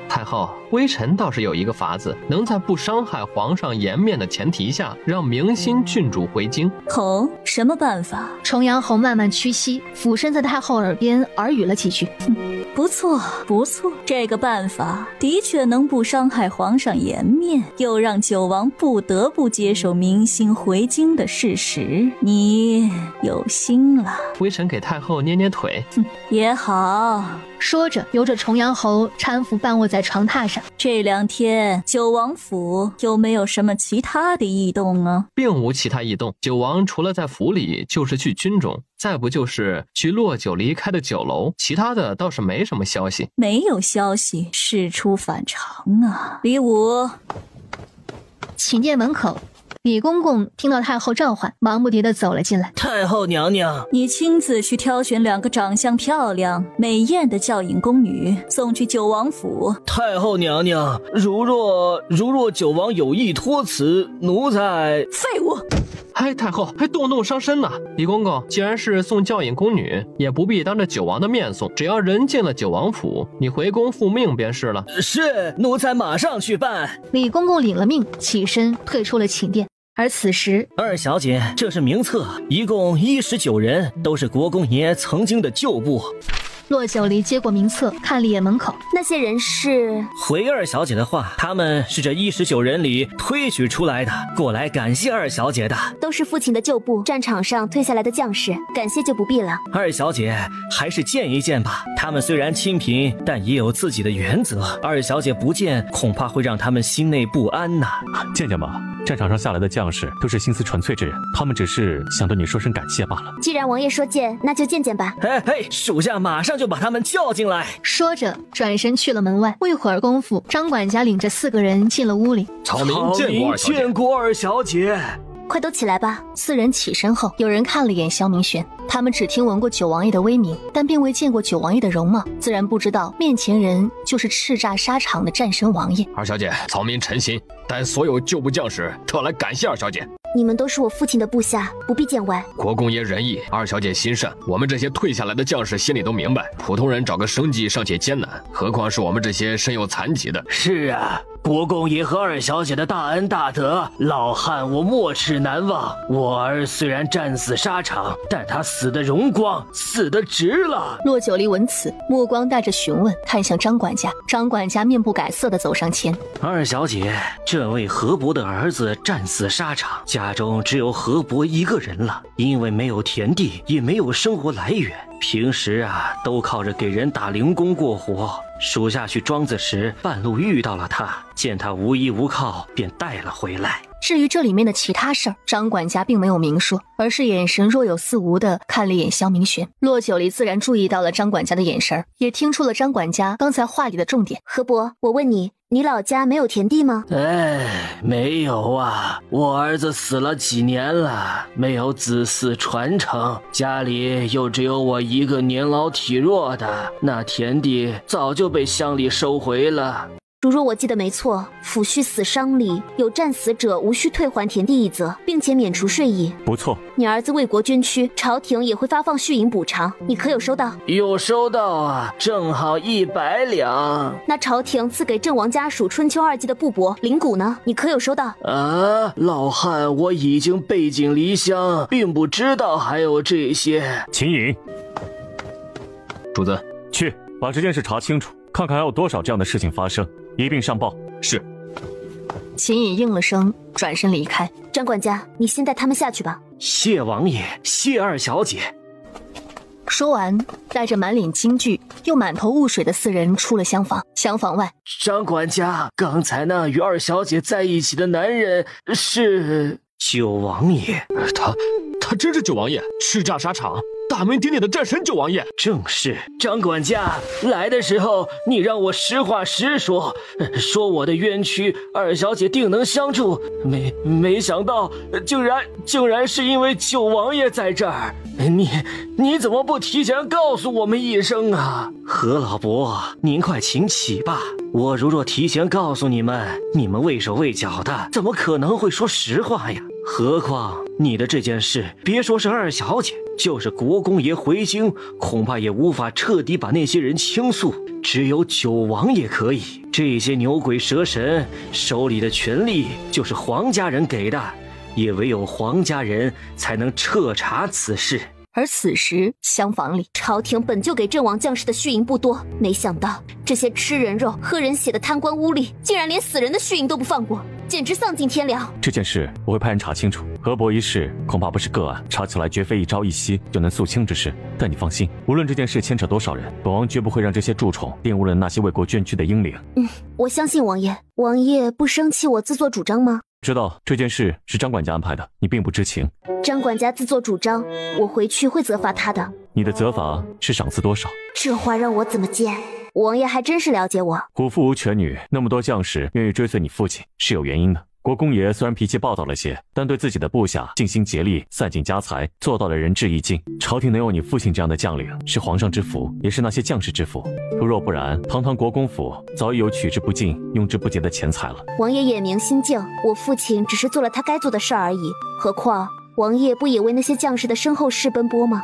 S8: 太后，微臣倒是有一个法子，能在不伤害皇上颜面的前提下，让明心郡主回京。
S3: 哦，什么办法？
S1: 重阳侯慢慢屈膝，俯身在太后耳边耳语了几句。
S3: 不错，不错，这个办法的确能不伤害皇上颜面，又让九王不得不接受明星回京的事实。你有心了。
S8: 微臣给太后捏捏腿。
S3: 也好。
S1: 说着，由着重阳侯搀扶半卧在床榻上。
S3: 这2天九王府有没有什么其他的异动啊？
S8: 并无其他异动。九王除了在府里，就是去军中，再不就是去落酒离开的酒楼，其他的倒是没什么消息。
S3: 没有消息，事出反常啊！李武，
S1: 寝殿门口，李公公听到太后召唤，忙不迭地走了进来。
S11: 太后娘娘，
S3: 你亲自去挑选2个长相漂亮、美艳的教引宫女，送去九王府。
S11: 太后娘娘，如若九王有意托辞，奴才……
S3: 废物！
S8: 哎，太后，还动不动伤身呢？李公公，既然是送教引宫女，也不必当着九王的面送，只要人进了九王府，你回宫复命便是了。
S11: 是，奴才马上去办。
S1: 李公公领了命，起身退出了寝殿。而此时，
S10: 二小姐，这是名册，一共19人，都是国公爷曾经的旧部。
S1: 骆九离接过名册，看了一眼门口，
S14: 那些人是？
S10: 回二小姐的话，他们是这19人里推举出来的，过来感谢二小姐的。
S14: 都是父亲的旧部，战场上退下来的将士，感谢就不必了。
S10: 二小姐还是见一见吧，他们虽然清贫，但也有自己的原则。二小姐不见，恐怕会让他们心内不安呐。
S16: 见见吧，战场上下来的将士都是心思纯粹之人，他们只是想对你说声感谢罢了。
S14: 既然王爷说见，那就见见吧。
S10: 嘿，属下马上就把他们叫进来。
S1: 说着转身去了门外。不一会儿功夫，张管家领着4个人进了屋里。
S7: 草民见过二小姐。
S14: 快都起来吧。
S1: 4人起身后，有人看了眼萧明玄，他们只听闻过九王爷的威名，但并未见过九王爷的容貌，自然不知道面前人就是叱咤沙场的战神王爷。
S7: 二小姐，草民陈心带所有旧部将士特来感谢二小姐。
S14: 你们都是我父亲的部下，不必见外。
S7: 国公爷仁义，二小姐心善，我们这些退下来的将士心里都明白，普通人找个生计尚且艰难，何况是我们这些身有残疾的。
S11: 是啊，国公爷和二小姐的大恩大德，老汉我没齿难忘。我儿虽然战死沙场，但他死的荣光，死的值了。
S1: 骆九离闻此，目光带着询问看向张管家。张管家面不改色地走上前。
S10: 二小姐，这位河伯的儿子战死沙场，家中只有河伯一个人了，因为没有田地，也没有生活来源，平时都靠着给人打零工过活。属下去庄子时，半路遇到了他，见他无依无靠，便带了回来。
S1: 至于这里面的其他事儿，张管家并没有明说，而是眼神若有似无地看了一眼萧明玄。骆九离自然注意到了张管家的眼神，也听出了张管家刚才话里的重点。
S14: 河伯，我问你，你老家没有田地吗？
S11: 没有啊，我儿子死了几年了，没有子嗣传承，家里又只有我一个年老体弱的，那田地早就被乡里收回了。
S14: 如若我记得没错，抚恤死伤里有战死者无需退还田地一则，并且免除税役。
S16: 不错，
S14: 你儿子为国捐躯，朝廷也会发放恤银补偿，你可有收到？
S11: 有收到啊，正好100两。
S14: 那朝廷赐给阵亡家属春秋2季的布帛、灵骨呢？你可有收到？
S11: 老汉，我已经背井离乡，并不知道还有这些。
S16: 秦颖，
S7: 主子，
S16: 去把这件事查清楚，看看还有多少这样的事情发生，一并上报。
S7: 是。
S1: 秦颖应了声，转身离开。
S14: 张管家，你先带他们下去吧。
S10: 谢王爷，谢二小姐。
S1: 说完，带着满脸惊惧又满头雾水的4人出了厢房。厢房外，
S11: 张管家，刚才那与二小姐在一起的男人是
S10: 九王爷。
S7: 他真是九王爷，叱咤沙场大名鼎鼎的战神九王爷。
S10: 正是。
S11: 张管家，来的时候你让我实话实说，说我的冤屈，二小姐定能相助。没想到，竟然是因为九王爷在这儿。你怎么不提前告诉我们一声啊？
S10: 何老伯，您快请起吧。我如若提前告诉你们，你们畏手畏脚的，怎么可能会说实话呀？何况你的这件事，别说是二小姐，就是国公爷回京，恐怕也无法彻底把那些人倾诉，只有九王爷可以。这些牛鬼蛇神手里的权力就是皇家人给的，也唯有皇家人才能彻查此事。
S1: 而此时厢房里，
S14: 朝廷本就给阵亡将士的续银不多，没想到这些吃人肉、喝人血的贪官污吏，竟然连死人的续银都不放过，简直丧尽天良。
S16: 这件事我会派人查清楚，河伯一事恐怕不是个案，查起来绝非一朝一夕就能肃清之事。但你放心，无论这件事牵扯多少人，本王绝不会让这些蛀虫玷污了那些为国捐躯的英灵。
S14: 我相信王爷。王爷不生气我自作主张吗？
S16: 知道这件事是张管家安排的，你并不知情。
S14: 张管家自作主张，我回去会责罚他的。
S16: 你的责罚是赏赐多少？
S14: 这话让我怎么接？王爷还真是了解我。
S16: 虎父无犬女，那么多将士愿意追随你父亲是有原因的。国公爷虽然脾气暴躁了些，但对自己的部下尽心竭力，散尽家财，做到了仁至义尽。朝廷能有你父亲这样的将领，是皇上之福，也是那些将士之福。若不然，堂堂国公府早已有取之不尽、用之不竭的钱财了。
S14: 王爷眼明心静，我父亲只是做了他该做的事而已。何况王爷不也为那些将士的身后事奔波吗？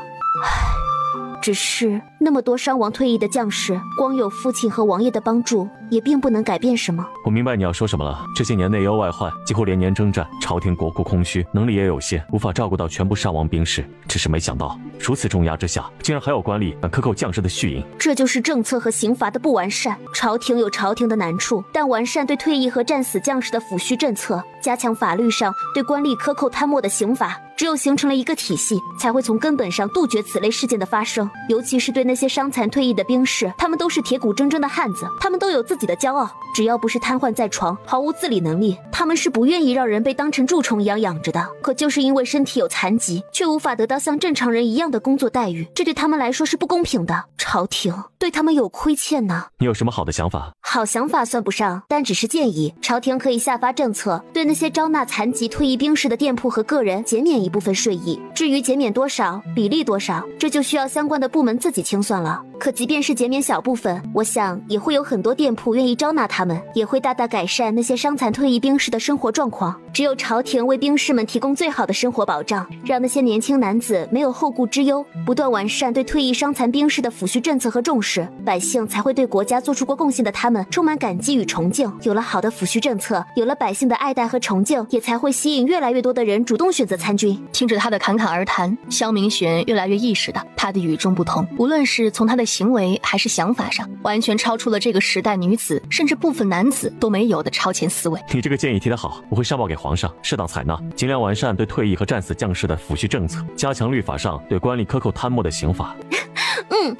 S14: 只是那么多伤亡退役的将士，光有父亲和王爷的帮助，也并不能改变什么。
S16: 我明白你要说什么了。这些年内忧外患，几乎连年征战，朝廷国库空虚，能力也有限，无法照顾到全部伤亡兵士。只是没想到，如此重压之下，竟然还有官吏敢克扣将士的续银。
S14: 这就是政策和刑罚的不完善。朝廷有朝廷的难处，但完善对退役和战死将士的抚恤政策，加强法律上对官吏克扣贪墨的刑罚。只有形成了一个体系，才会从根本上杜绝此类事件的发生。尤其是对那些伤残退役的兵士，他们都是铁骨铮铮的汉子，他们都有自己的骄傲。只要不是瘫痪在床，毫无自理能力，他们是不愿意让人被当成蛀虫一样养着的。可就是因为身体有残疾，却无法得到像正常人一样的工作待遇，这对他们来说是不公平的。朝廷对他们有亏欠呢。
S16: 你有什么好的想法？
S14: 好想法算不上，但只是建议。朝廷可以下发政策，对那些招纳残疾退役兵士的店铺和个人减免一部分税益。至于减免多少、比例多少，这就需要相关的部门自己清算了。可即便是减免小部分，我想也会有很多店铺愿意招纳他们，也会大大改善那些伤残退役兵士的生活状况。只有朝廷为兵士们提供最好的生活保障，让那些年轻男子没有后顾之忧，不断完善对退役伤残兵士的抚恤政策和重视，百姓才会对国家做出过贡献的他们充满感激与崇敬。有了好的抚恤政策，有了百姓的爱戴和崇敬，也才会吸引越来越多的人主动选择参军。
S1: 听着他的侃侃而谈，萧明玄越来越意识到他的与众不同，无论是从他的行为还是想法上，完全超出了这个时代女子甚至部分男子都没有的超前思维。
S16: 你这个建议提得好，我会上报给皇上，适当采纳，尽量完善对退役和战死将士的抚恤政策，加强律法上对官吏克扣贪墨的刑罚。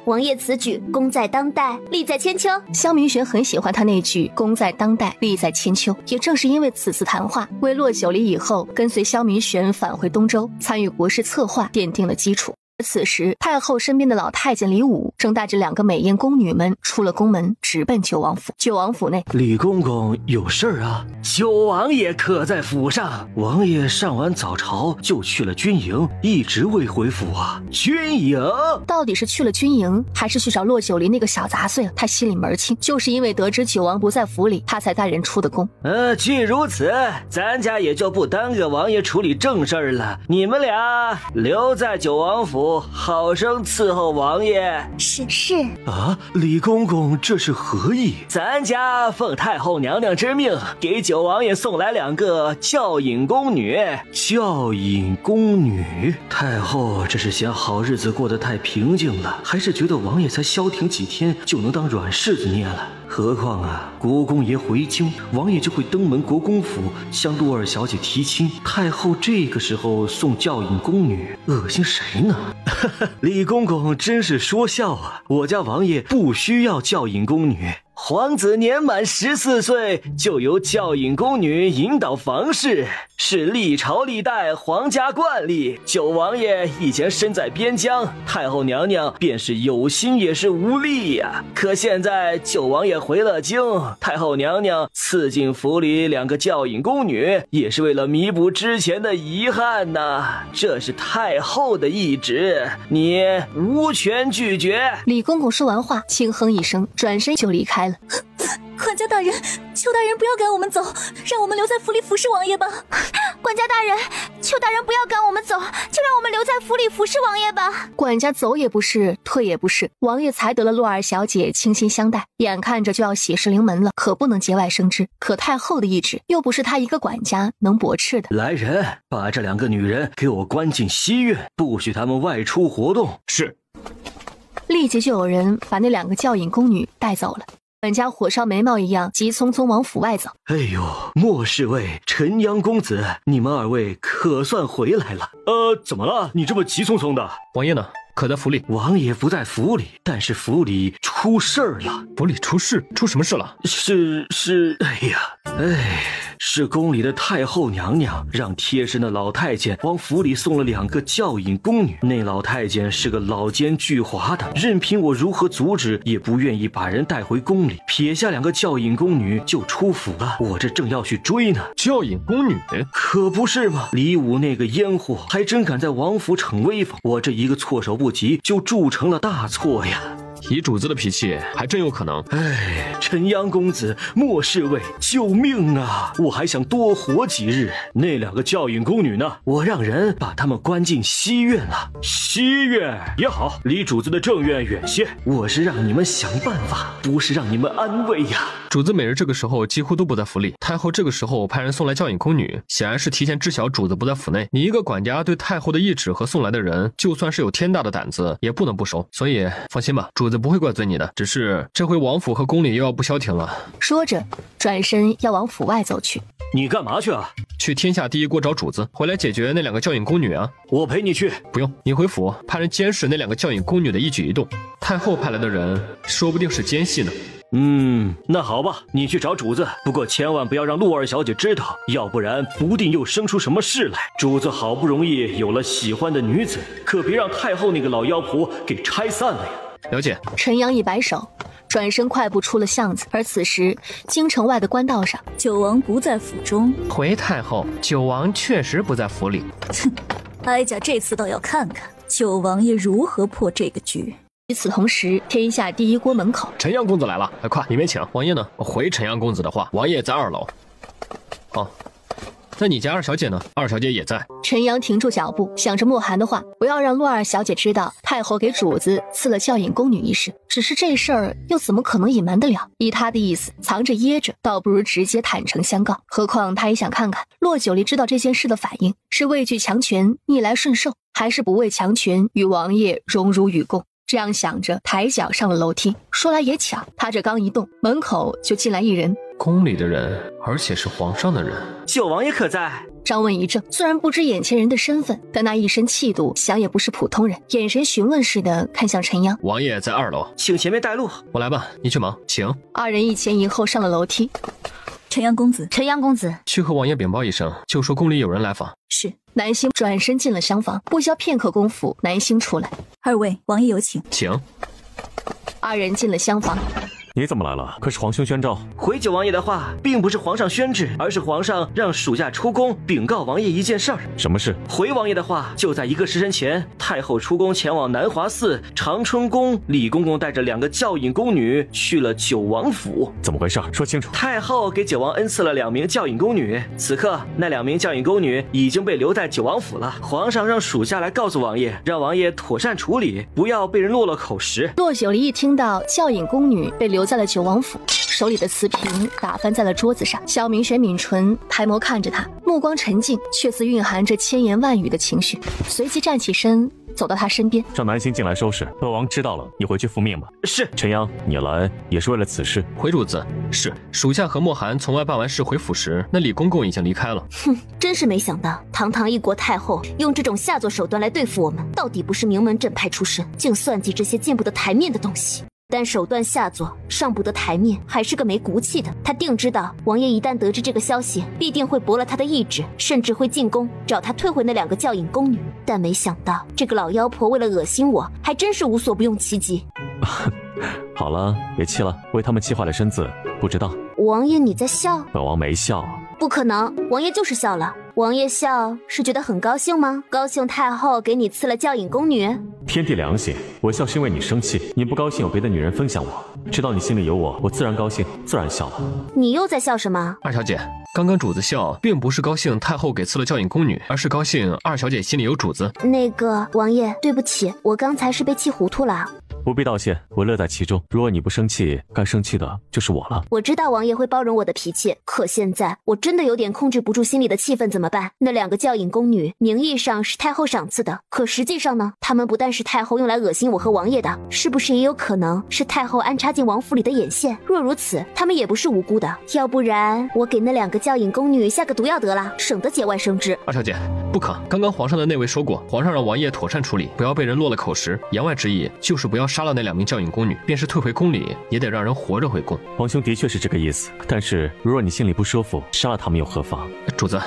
S14: 王爷此举功在当代，利在千秋。
S1: 萧明玄很喜欢他那句功在当代，利在千秋。也正是因为此次谈话，为落九离以后跟随萧明玄返回东周，参与国事策划奠定了基础。此时太后身边的老太监李武正带着2个美艳宫女们出了宫门，直奔九王府。九王府内，
S6: 李公公有事儿啊？
S11: 九王爷可在府上？
S6: 王爷上完早朝就去了军营，一直未回府啊。
S11: 军营？
S1: 到底是去了军营，还是去找骆九离那个小杂碎了？他心里门清，就是因为得知九王不在府里，他才带人出的宫。
S11: 既如此，咱家也就不耽搁王爷处理正事儿了。你们俩留在九王府，好生伺候王爷。
S14: 是
S6: 啊，李公公这是何意？
S11: 咱家奉太后娘娘之命，给九王爷送来2个教引宫女。
S6: 教引宫女？太后这是嫌好日子过得太平静了，还是觉得王爷才消停几天就能当软柿子捏了？何况啊，国公爷回京，王爷就会登门国公府向陆二小姐提亲。太后这个时候送教引宫女，恶心谁呢？李公公真是说笑啊！我家王爷不需要教引宫女。
S11: 皇子年满14岁就由教引宫女引导房事，是历朝历代皇家惯例。九王爷以前身在边疆，太后娘娘便是有心也是无力呀。可现在九王爷回了京，太后娘娘赐进府里2个教引宫女，也是为了弥补之前的遗憾呐。这是太后的懿旨，你无权拒绝。
S1: 李公公说完话，轻哼一声，转身就离开了。
S9: 管家大人，求大人不要赶我们走，让我们留在府里服侍王爷吧。
S4: 管家大人，求大人不要赶我们走，就让我们留在府里服侍王爷吧。
S1: 管家走也不是，退也不是，王爷才得了洛二小姐倾心相待，眼看着就要喜事临门了，可不能节外生枝。可太后的意志又不是他一个管家能驳斥的。
S6: 来人，把这2个女人给我关进西院，不许她们外出活动。
S7: 是。
S1: 立即就有人把那2个教引宫女带走了。管家火烧眉毛一样，急匆匆往府外走。
S6: 哎呦，莫侍卫、陈阳公子，你们2位可算回来了。怎么了？你这么急匆匆的？
S7: 王爷呢？可在府里？
S6: 王爷不在府里，但是府里出事儿了。
S7: 府里出事？出什么事了？
S6: 是，是宫里的太后娘娘让贴身的老太监往府里送了2个教引宫女。那老太监是个老奸巨猾的，任凭我如何阻止，也不愿意把人带回宫里，撇下2个教引宫女就出府了。我这正要去追呢。
S7: 教引宫女？
S6: 可不是嘛！李武那个烟货还真敢在王府逞威风，我这一个措手不及就铸成了大错呀。
S7: 以主子的脾气，还真有可能。
S6: 陈阳公子，莫侍卫，救命啊！我还想多活几日。那2个教引宫女呢？我让人把她们关进西院了。西院也好，离主子的正院远些。我是让你们想办法，不是让你们安慰呀。
S7: 主子每日这个时候几乎都不在府里，太后这个时候派人送来教引宫女，显然是提前知晓主子不在府内。你一个管家对太后的懿旨和送来的人，就算是有天大的胆子，也不能不收。所以放心吧，主子不会怪罪你的，只是这回王府和宫里又要不消停了。
S1: 说着转身要往府外走去。
S6: 你干嘛去啊？
S7: 去天下第一国找主子，回来解决那2个教引宫女啊。
S6: 我陪你去。
S7: 不用，你回府派人监视那2个教引宫女的一举一动，太后派来的人说不定是奸细呢。
S6: 那好吧，你去找主子，不过千万不要让陆二小姐知道，要不然不定又生出什么事来。主子好不容易有了喜欢的女子，可别让太后那个老妖婆给拆散了呀。
S7: 了解。
S1: 陈阳一摆手，转身快步出了巷子。而此时京城外的官道上，
S3: 九王不在府中。
S8: 回太后，九王确实不在府里。
S3: 哼，哀家这次倒要看看九王爷如何破这个局。
S1: 与此同时，天下第一国门口，
S7: 陈阳公子来了，快，里面请。王爷呢？回陈阳公子的话，王爷在2楼。哦，那你家2小姐呢？2小姐也在。
S1: 陈阳停住脚步，想着莫寒的话，不要让洛2小姐知道太后给主子赐了教引宫女一事。只是这事儿又怎么可能隐瞒得了？依他的意思，藏着掖着，倒不如直接坦诚相告。何况他也想看看洛九离知道这件事的反应，是畏惧强权逆来顺受，还是不畏强权与王爷荣辱与共。这样想着，抬脚上了楼梯。说来也巧，他这刚一动，门口就进来一人。
S7: 宫里的人，而且是皇上的人。
S10: 九王爷可在？
S1: 张问一怔，虽然不知眼前人的身份，但那一身气度，想也不是普通人。眼神询问似的看向陈阳。
S7: 王爷在2楼，
S10: 请前面带路。
S7: 我来吧，你去忙，请。
S1: 2人一前一后上了楼梯。
S3: 陈阳公子，
S4: 陈阳公子，
S7: 去和王爷禀报一声，就说宫里有人来访。
S1: 是。南星转身进了厢房，不消片刻功夫，南星出来。
S3: 2位，王爷有请。
S7: 请。
S1: 2人进了厢房。
S16: 你怎么来了？可是皇兄宣召。
S10: 回九王爷的话，并不是皇上宣旨，而是皇上让属下出宫禀告王爷一件事儿。
S16: 什么事？
S10: 回王爷的话，就在1个时辰前，太后出宫前往南华寺、长春宫，李公公带着2个教引宫女去了九王府。
S16: 怎么回事？说清楚。
S10: 太后给九王恩赐了2名教引宫女，此刻那2名教引宫女已经被留在九王府了。皇上让属下来告诉王爷，让王爷妥善处理，不要被人落了口实。
S1: 骆九离一听到教引宫女被留在了九王府，手里的瓷瓶打翻在了桌子上。萧明轩抿唇，抬眸看着他，目光沉静，却似蕴含着千言万语的情绪。随即站起身，走到他身边，
S16: 让南星进来收拾。本王知道了，你回去复命吧。
S10: 是。
S16: 陈阳，你来也是为了此事？
S7: 回主子，是。属下和莫寒从外办完事回府时，那李公公已经离开了。
S14: 哼，真是没想到，堂堂一国太后用这种下作手段来对付我们，到底不是名门正派出身，竟算计这些见不得台面的东西。但手段下作，上不得台面，还是个没骨气的。他定知道王爷一旦得知这个消息，必定会驳了他的意志，甚至会进宫找他退回那2个教引宫女。但没想到这个老妖婆为了恶心我，还真是无所不用其极。
S16: 好了，别气了，为他们气坏了身子，不知道。
S14: 王爷你在笑？
S16: 本王没笑。
S14: 不可能，王爷就是笑了。王爷笑是觉得很高兴吗？高兴太后给你赐了教引宫女？
S16: 天地良心，我笑是因为你生气，你不高兴有别的女人分享我。知道你心里有我，我自然高兴，自然笑了。
S14: 你又在笑什么？
S8: 二小姐，刚刚主子笑，并不是高兴太后给赐了教引宫女，而是高兴二小姐心里有主子。
S14: 那个王爷，对不起，我刚才是被气糊涂了。
S16: 不必道谢，我乐在其中。如果你不生气，该生气的就是我了。
S14: 我知道王爷会包容我的脾气，可现在我真的有点控制不住心里的气氛，怎么办？那2个教引宫女名义上是太后赏赐的，可实际上呢，她们不但是太后用来恶心我和王爷的，是不是也有可能是太后安插进王府里的眼线？若如此，她们也不是无辜的。要不然我给那2个教引宫女下个毒药得了，省得节外生枝。
S8: 二小姐，不可！刚刚皇上的那位说过，皇上让王爷妥善处理，不要被人落了口实。言外之意就是不要杀了那2名教引宫女，便是退回宫里，也得让人活着回宫。
S16: 皇兄的确是这个意思，但是如若你心里不舒服，杀了他们又何妨？
S8: 主子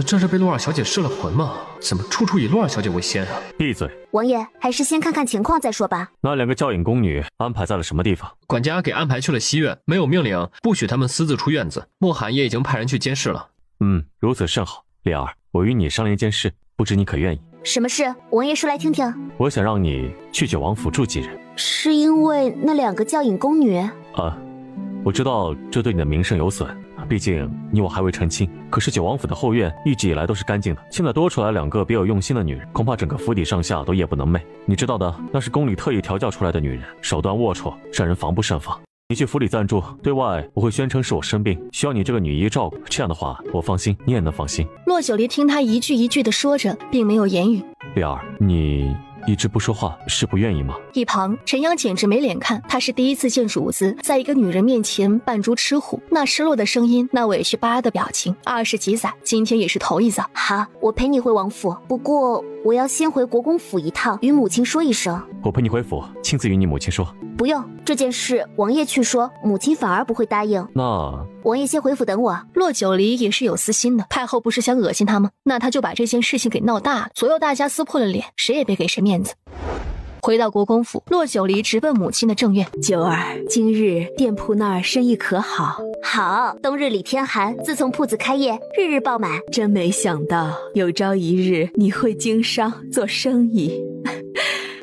S8: 这是被洛二小姐失了魂吗？怎么处处以洛二小姐为先啊？
S16: 闭嘴！
S14: 王爷，还是先看看情况再说吧。
S16: 那2个教引宫女安排在了什么地方？
S8: 管家给安排去了西院，没有命令不许他们私自出院子。莫寒也已经派人去监视了。
S16: 如此甚好。丽儿，我与你商量一件事，不知你可愿意？
S14: 什么事？王爷说来听听。
S16: 我想让你去九王府住几日。
S14: 是因为那2个教引宫女？
S16: 我知道这对你的名声有损，毕竟你我还未成亲。可是九王府的后院一直以来都是干净的，现在多出来2个别有用心的女人，恐怕整个府邸上下都夜不能寐。你知道的，那是宫里特意调教出来的女人，手段龌龊，让人防不胜防。你去府里暂住，对外我会宣称是我生病，需要你这个女医照顾。这样的话，我放心，你也能放心。
S1: 洛九离听他一句一句的说着，并没有言语。
S16: 丽儿，你一直不说话，是不愿意吗？
S1: 一旁陈阳简直没脸看，他是第一次见主子在一个女人面前扮猪吃虎，那失落的声音，那委屈巴的表情，20几载，今天也是头一遭。
S14: 好，我陪你回王府，不过我要先回国公府一趟，与母亲说一声。
S16: 我陪你回府，亲自与你母亲说。
S14: 不用，这件事王爷去说，母亲反而不会答应。
S16: 那
S14: 王爷先回府等我。
S1: 洛九离也是有私心的，太后不是想恶心他吗？那他就把这件事情给闹大了，左右大家撕破了脸，谁也别给谁面子。回到国公府，洛九离直奔母亲的正院。
S13: 九儿，今日店铺那儿生意可好？
S14: 好，冬日里天寒，自从铺子开业，日日爆满。
S13: 真没想到有朝一日你会经商做生意。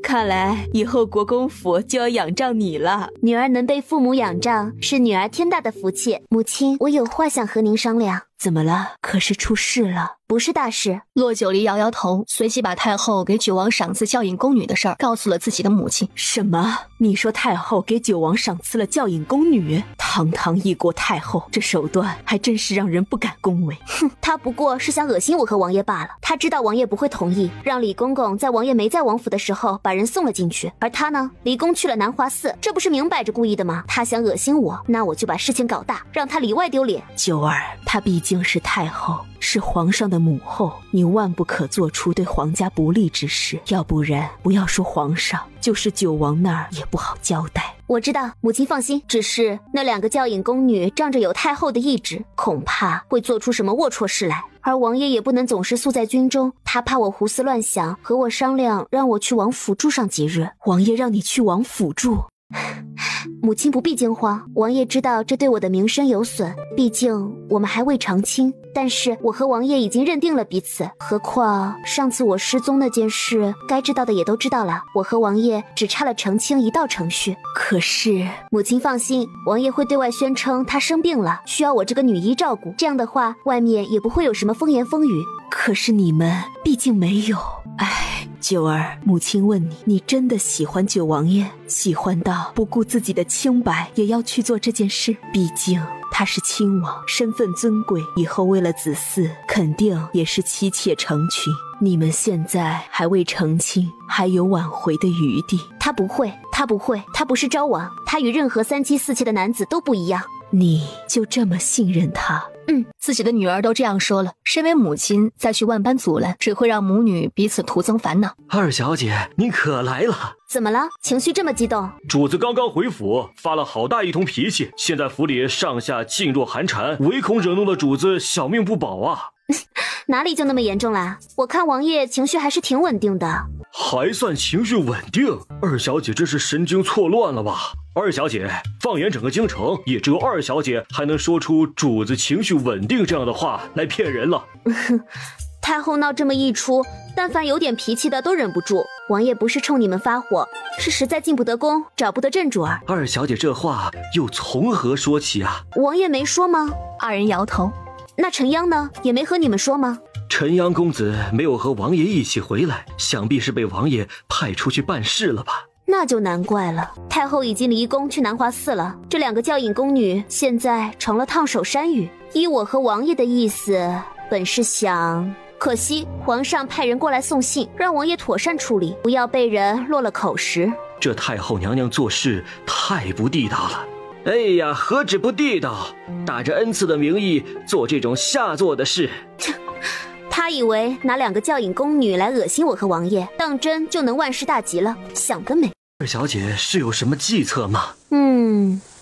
S13: 看来以后国公府就要仰仗你了。
S14: 女儿能被父母仰仗，是女儿天大的福气。母亲，我有话想和您商量。
S13: 怎么了？可是出事了？
S14: 不是大事。
S1: 洛九离摇摇头，随即把太后给九王赏赐教引宫女的事儿告诉了自己的母亲。
S13: 什么？你说太后给九王赏赐了教引宫女？堂堂一国太后，这手段还真是让人不敢恭维。
S14: 哼，她不过是想恶心我和王爷罢了。她知道王爷不会同意，让李公公在王爷没在王府的时候把人送了进去，而他呢，离宫去了南华寺，这不是明摆着故意的吗？他想恶心我，那我就把事情搞大，让他里外丢脸。
S13: 九儿，她毕竟是太后，是皇上的母后，你万不可做出对皇家不利之事，要不然不要说皇上，就是九王那儿也不好交代。
S14: 我知道，母亲放心，只是那2个教引宫女仗着有太后的意志，恐怕会做出什么龌龊事来。而王爷也不能总是宿在军中，他怕我胡思乱想，和我商量让我去王府住上几日。
S13: 王爷让你去王府住？
S14: 母亲不必惊慌，王爷知道这对我的名声有损，毕竟我们还未成亲。但是我和王爷已经认定了彼此，何况上次我失踪那件事，该知道的也都知道了，我和王爷只差了成亲一道程序。
S13: 可是
S14: 母亲放心，王爷会对外宣称他生病了，需要我这个女医照顾，这样的话外面也不会有什么风言风语。
S13: 可是你们毕竟没有。哎，九儿，母亲问你，你真的喜欢九王爷？喜欢到不顾自己的清白也要去做这件事？毕竟他是亲王，身份尊贵，以后为了子嗣肯定也是妻妾成群。你们现在还未成亲，还有挽回的余地。
S14: 他不会，他不会，他不是昭王，他与任何3妻4妾的男子都不一样。
S13: 你就这么信任他？
S1: 自己的女儿都这样说了，身为母亲再去万般阻拦，只会让母女彼此徒增烦恼。
S6: 二小姐，你可来了。
S14: 怎么了？情绪这么激动？
S17: 主子刚刚回府，发了好大一通脾气，现在府里上下噤若寒蝉，唯恐惹怒了主子，小命不保啊！
S14: 哪里就那么严重啦？我看王爷情绪还是挺稳定的。
S17: 还算情绪稳定？二小姐这是神经错乱了吧？二小姐，放眼整个京城，也只有二小姐还能说出主子情绪稳定这样的话来骗人了。
S14: 太后闹这么一出，但凡有点脾气的都忍不住。王爷不是冲你们发火，是实在进不得宫，找不得正主儿。
S6: 二小姐这话又从何说起啊？
S14: 王爷没说吗？
S1: 二人摇头。
S14: 那陈央呢？也没和你们说吗？
S6: 陈阳公子没有和王爷一起回来，想必是被王爷派出去办事了吧？
S14: 那就难怪了。太后已经离宫去南华寺了，这2个教引宫女现在成了烫手山芋。依我和王爷的意思，本是想，可惜皇上派人过来送信，让王爷妥善处理，不要被人落了口实。
S6: 这太后娘娘做事太不地道了。哎呀，何止不地道，打着恩赐的名义做这种下作的事。
S14: 他以为拿2个教引宫女来恶心我和王爷，当真就能万事大吉了？想得美！
S6: 二小姐是有什么计策吗？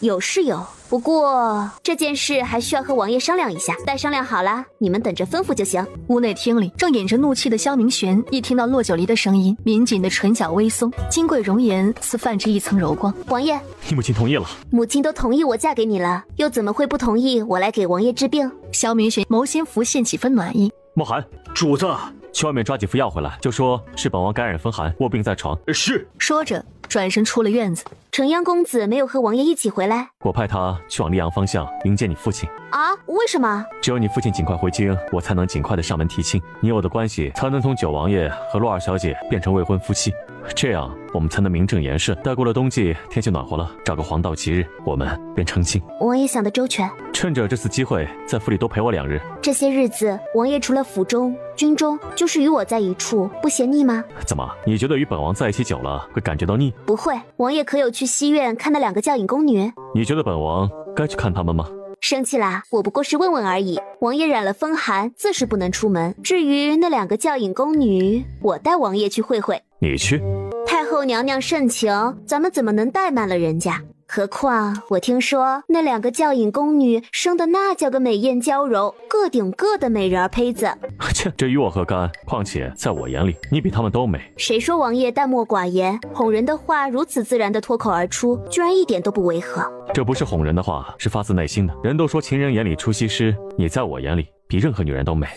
S14: 有是有，不过这件事还需要和王爷商量一下。待商量好了，你们等着吩咐就行。
S1: 屋内厅里正隐着怒气的萧明玄，一听到洛九离的声音，抿紧的唇角微松，金贵容颜似泛着一层柔光。
S14: 王爷，
S16: 你母亲同意了。
S14: 母亲都同意我嫁给你了，又怎么会不同意我来给王爷治病？
S1: 萧明玄眸心浮现几分暖意。
S16: 莫寒，
S17: 主子，
S16: 去外面抓几副药回来，就说是本王感染风寒，卧病在床。
S17: 是。
S1: 说着转身出了院子。
S14: 陈央公子没有和王爷一起回来？
S16: 我派他去往溧阳方向迎接你父亲。
S14: 啊？为什么？
S16: 只有你父亲尽快回京，我才能尽快的上门提亲，你我的关系才能从九王爷和洛二小姐变成未婚夫妻，这样我们才能名正言顺。待过了冬季，天气暖和了，找个黄道吉日，我们便成亲。
S14: 王爷想得周全。
S16: 趁着这次机会，在府里多陪我2日。
S14: 这些日子，王爷除了府中、军中，就是与我在一处，不嫌腻吗？
S16: 怎么，你觉得与本王在一起久了会感觉到腻？
S14: 不会。王爷可有去西院看那2个教引宫女？
S16: 你觉得本王该去看他们吗？
S14: 生气啦，我不过是问问而已。王爷染了风寒，自是不能出门。至于那2个教引宫女，我带王爷去会会。
S16: 你去？
S14: 太后娘娘盛情，咱们怎么能怠慢了人家？何况我听说那2个教引宫女生的那叫个美艳娇柔，个顶个的美人胚子。
S16: 切，这与我何干？况且在我眼里，你比他们都美。
S14: 谁说王爷淡漠寡言？哄人的话如此自然的脱口而出，居然一点都不违和。
S16: 这不是哄人的话，是发自内心的。人都说情人眼里出西施，你在我眼里比任何女人都美。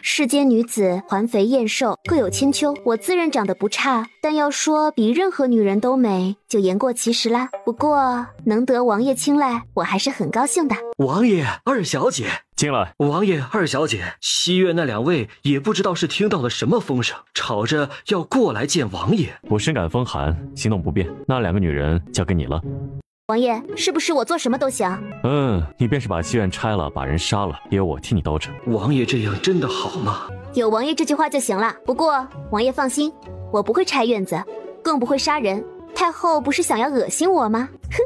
S14: 世间女子环肥燕瘦，各有千秋。我自认长得不差，但要说比任何女人都美，就言过其实啦。不过能得王爷青睐，我还是很高兴的。
S6: 王爷，二小姐
S16: 进来。
S6: 王爷，二小姐，西院那2位也不知道是听到了什么风声，吵着要过来见王爷。
S16: 我深感风寒，行动不便，那2个女人交给你了。
S14: 王爷，是不是我做什么都行？
S16: 你便是把西院拆了，把人杀了，也有我替你兜着。
S6: 王爷这样真的好吗？
S14: 有王爷这句话就行了。不过王爷放心，我不会拆院子，更不会杀人。太后不是想要恶心我吗？哼，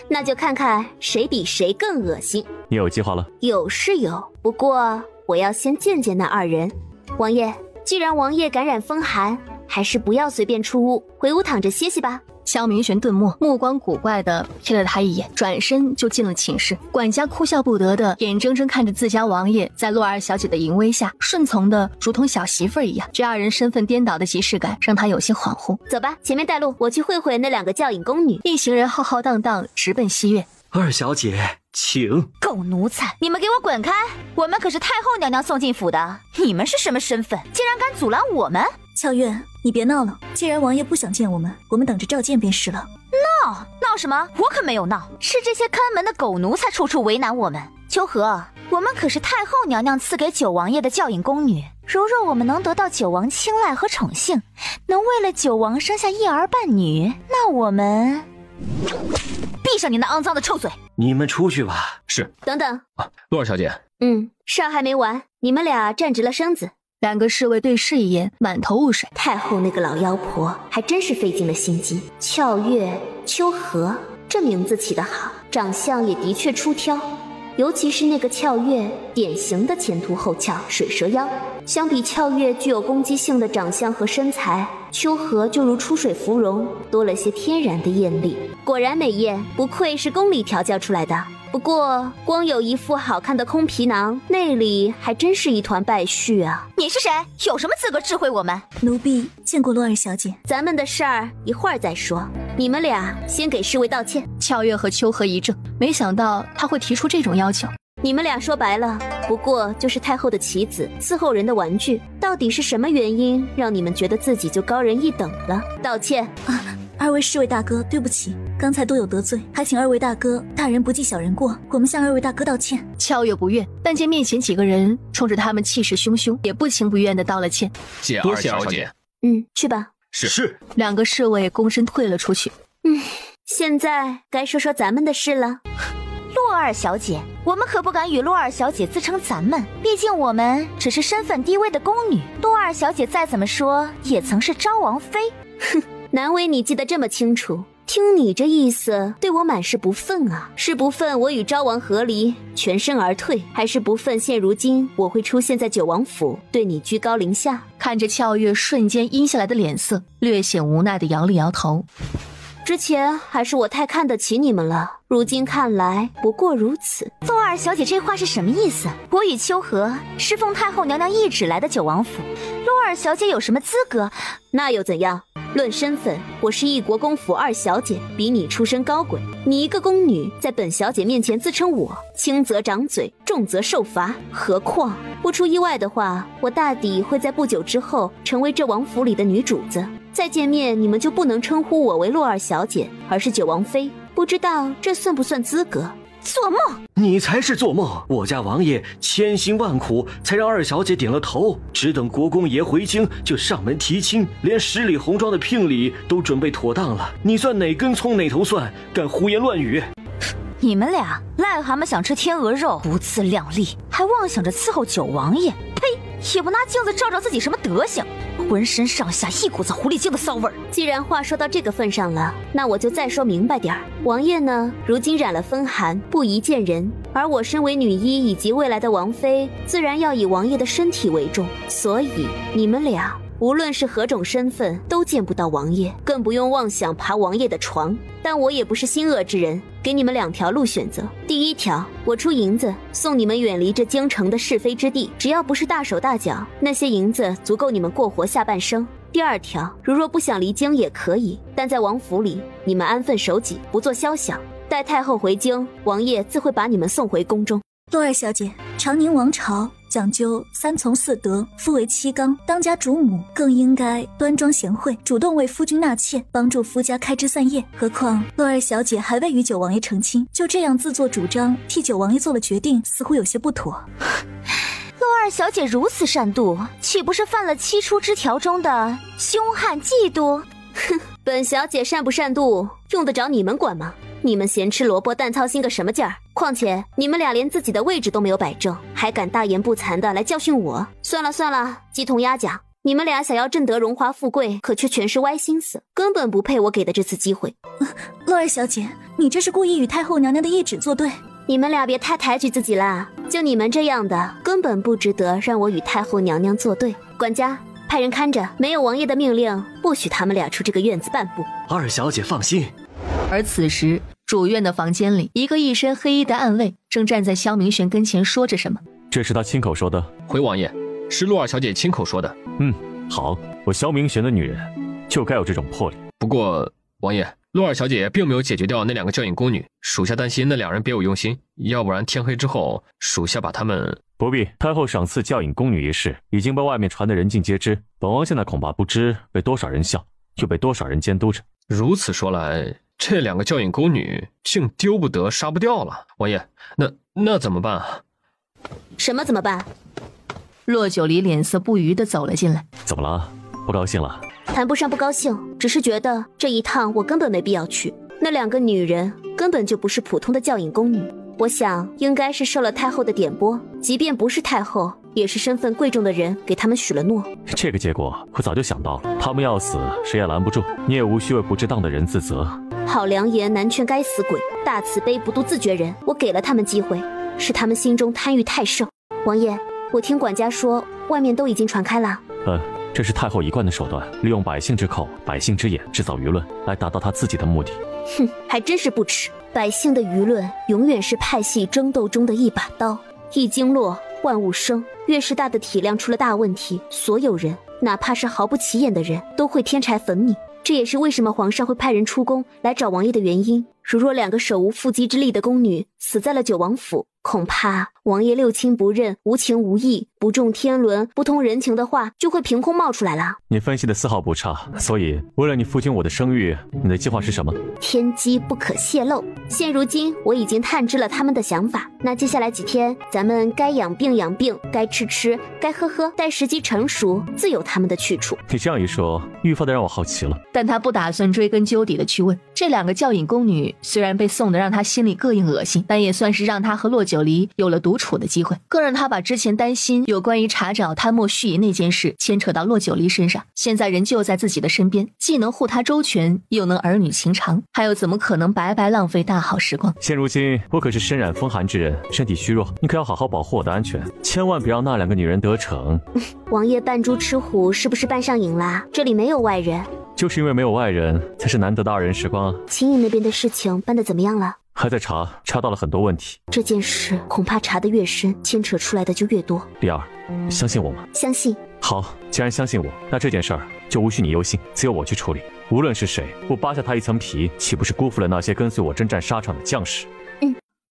S14: 那就看看谁比谁更恶心。
S16: 你有计划了？
S14: 有是有，不过我要先见见那2人。王爷，既然王爷感染风寒，还是不要随便出屋，回屋躺着歇息吧。
S1: 萧明玄顿默，目光古怪地瞥了他一眼，转身就进了寝室。管家哭笑不得的眼睁睁看着自家王爷在洛二小姐的淫威下顺从的如同小媳妇儿一样，这2人身份颠倒的即视感让他有些恍惚。
S14: 走吧，前面带路，我去会会那2个教引宫女。
S1: 一行人浩浩荡荡直奔西院。
S6: 二小姐，请。
S9: 狗奴才，你们给我滚开！我们可是太后娘娘送进府的，你们是什么身份，竟然敢阻拦我们？
S3: 俏月，你别闹了，既然王爷不想见我们，我们等着召见便是了。
S9: 闹什么？我可没有闹，是这些看门的狗奴才处处为难我们。秋荷，我们可是太后娘娘赐给九王爷的教引宫女，如若我们能得到九王青睐和宠幸，能为了九王生下一儿半女，那我们……闭上你那肮脏的臭嘴！
S6: 你们出去吧。
S7: 是。
S14: 等等
S7: 啊，洛儿小姐。
S14: 事儿还没完，你们俩站直了身子。
S1: 2个侍卫对视一眼，满头雾水。
S14: 太后那个老妖婆还真是费尽了心机。俏月、秋荷，这名字起得好，长相也的确出挑。尤其是那个俏月，典型的前凸后翘、水蛇腰。相比俏月具有攻击性的长相和身材，秋荷就如出水芙蓉，多了些天然的艳丽。果然美艳，不愧是宫里调教出来的。不过光有一副好看的空皮囊，内里还真是一团败絮啊！
S9: 你是谁？有什么资格智慧我们？
S3: 奴婢见过洛二小姐。
S14: 咱们的事儿一会儿再说，你们俩先给侍卫道歉。
S1: 俏月和秋荷一怔，没想到他会提出这种要求。
S14: 你们俩说白了，不过就是太后的棋子，伺候人的玩具。到底是什么原因让你们觉得自己就高人一等了？道歉
S3: 啊！二位侍卫大哥，对不起，刚才多有得罪，还请二位大哥大人不计小人过，我们向二位大哥道歉。
S1: 俏月不悦，但见面前几个人冲着他们气势汹汹，也不情不愿地道了歉。
S7: 谢二小姐。
S14: 去吧。
S7: 是。
S1: 两个侍卫躬身退了出去。
S14: 现在该说说咱们的事了。
S9: 洛二小姐，我们可不敢与洛二小姐自称咱们，毕竟我们只是身份低微的宫女。洛二小姐再怎么说也曾是昭王妃。
S14: 哼，难为你记得这么清楚。听你这意思，对我满是不忿啊！是不忿我与昭王和离，全身而退，还是不忿现如今我会出现在九王府，对你居高临下？
S1: 看着俏月瞬间阴下来的脸色，略显无奈地摇了摇头。
S14: 之前还是我太看得起你们了，如今看来不过如此。
S9: 洛二小姐这话是什么意思？我与秋荷是奉太后娘娘懿旨来的九王府，洛二小姐有什么资格？
S14: 那又怎样？论身份，我是一国公府二小姐，比你出身高贵。你一个宫女，在本小姐面前自称我，轻则掌嘴，重则受罚。何况不出意外的话，我大抵会在不久之后成为这王府里的女主子。再见面，你们就不能称呼我为洛二小姐，而是九王妃。不知道这算不算资格？
S9: 做梦！
S6: 你才是做梦！我家王爷千辛万苦才让二小姐点了头，只等国公爷回京就上门提亲，连10里红妆的聘礼都准备妥当了。你算哪根葱哪头蒜，敢胡言乱语？
S9: 你们俩癞蛤蟆想吃天鹅肉，不自量力，还妄想着伺候九王爷！呸！也不拿镜子照照自己什么德行，浑身上下一股子狐狸精的骚味儿。
S14: 既然话说到这个份上了，那我就再说明白点儿。王爷呢，如今染了风寒，不宜见人，而我身为女医以及未来的王妃，自然要以王爷的身体为重，所以你们俩无论是何种身份，都见不到王爷，更不用妄想爬王爷的床。但我也不是心恶之人，给你们2条路选择。第1条，我出银子送你们远离这京城的是非之地，只要不是大手大脚，那些银子足够你们过活下半生。第2条，如若不想离京也可以，但在王府里，你们安分守己，不做宵想。待太后回京，王爷自会把你们送回宫中。
S3: 洛二小姐，长宁王朝讲究3从4德，夫为妻纲，当家主母更应该端庄贤惠，主动为夫君纳妾，帮助夫家开枝散叶。何况洛二小姐还未与九王爷成亲，就这样自作主张替九王爷做了决定，似乎有些不妥。
S9: 洛二小姐如此善妒，岂不是犯了7出之条中的凶悍嫉妒？
S14: 哼，本小姐善不善妒，用得着你们管吗？你们咸吃萝卜淡操心个什么劲儿？况且你们俩连自己的位置都没有摆正，还敢大言不惭的来教训我？算了算了，鸡同鸭讲。你们俩想要挣得荣华富贵，可却全是歪心思，根本不配我给的这次机会。
S3: 洛二小姐，你这是故意与太后娘娘的懿旨作对。
S14: 你们俩别太抬举自己啦，就你们这样的，根本不值得让我与太后娘娘作对。管家，派人看着，没有王爷的命令，不许他们俩出这个院子半步。
S6: 二小姐放心。
S1: 而此时主院的房间里，一个一身黑衣的暗卫正站在萧明玄跟前说着什么。
S16: 这是他亲口说的。
S7: 回王爷，是洛二小姐亲口说的。
S16: 好，我萧明玄的女人就该有这种魄力。
S7: 不过王爷，洛二小姐并没有解决掉那2个教引宫女，属下担心那2人别有用心，要不然天黑之后，属下把他们……
S16: 不必，太后赏赐教引宫女一事已经被外面传得人尽皆知，本王现在恐怕不知被多少人笑，又被多少人监督着。
S7: 如此说来，这2个教引宫女竟丢不得杀不掉了。王爷，那怎么办啊？
S14: 什么怎么办？
S1: 洛九离脸色不愉地走了进来。
S16: 怎么了？不高兴了？
S14: 谈不上不高兴，只是觉得这一趟我根本没必要去。那2个女人根本就不是普通的教引宫女，我想应该是受了太后的点拨，即便不是太后，也是身份贵重的人给他们许了诺。
S16: 这个结果我早就想到了，他们要死谁也拦不住，你也无需为不值当的人自责。
S14: 好良言难劝该死鬼，大慈悲不渡自绝人。我给了他们机会，是他们心中贪欲太盛。王爷，我听管家说外面都已经传开了。
S16: 这是太后一贯的手段，利用百姓之口、百姓之眼制造舆论，来达到她自己的目的。
S14: 哼，还真是不耻。百姓的舆论永远是派系争斗中的一把刀，一经落，万物生。越是大的体量出了大问题，所有人，哪怕是毫不起眼的人，都会添柴粉米。这也是为什么皇上会派人出宫来找王爷的原因。如若2个手无缚鸡之力的宫女死在了九王府，恐怕王爷六亲不认，无情无义，不中天伦，不通人情的话就会凭空冒出来了。
S16: 你分析的丝毫不差，所以为了你父亲我的声誉，你的计划是什么？
S14: 天机不可泄露。现如今我已经探知了他们的想法，那接下来几天咱们该养病养病，该吃吃，该喝喝，待时机成熟，自有他们的去处。
S16: 你这样一说，愈发的让我好奇了。
S1: 但他不打算追根究底的去问。这2个教引宫女虽然被送得让他心里膈应恶心，但也算是让他和洛九离有了独处的机会，更让他把之前担心有关于查找贪墨续银那件事牵扯到洛九离身上。现在人就在自己的身边，既能护他周全，又能儿女情长，还有怎么可能白白浪费大好时光？
S16: 现如今我可是身染风寒之人，身体虚弱，你可要好好保护我的安全，千万别让那2个女人得逞。
S14: 王爷扮猪吃虎是不是扮上瘾啦？这里没有外人。
S16: 就是因为没有外人，才是难得的2人时光。
S14: 秦颖那边的事情办得怎么样了？
S16: 还在查，查到了很多问题。
S14: 这件事恐怕查得越深，牵扯出来的就越多。
S16: 丽儿，相信我吗？
S14: 相信。
S16: 好，既然相信我，那这件事儿就无需你忧心，只有我去处理。无论是谁，不扒下他一层皮，岂不是辜负了那些跟随我征战沙场的将士？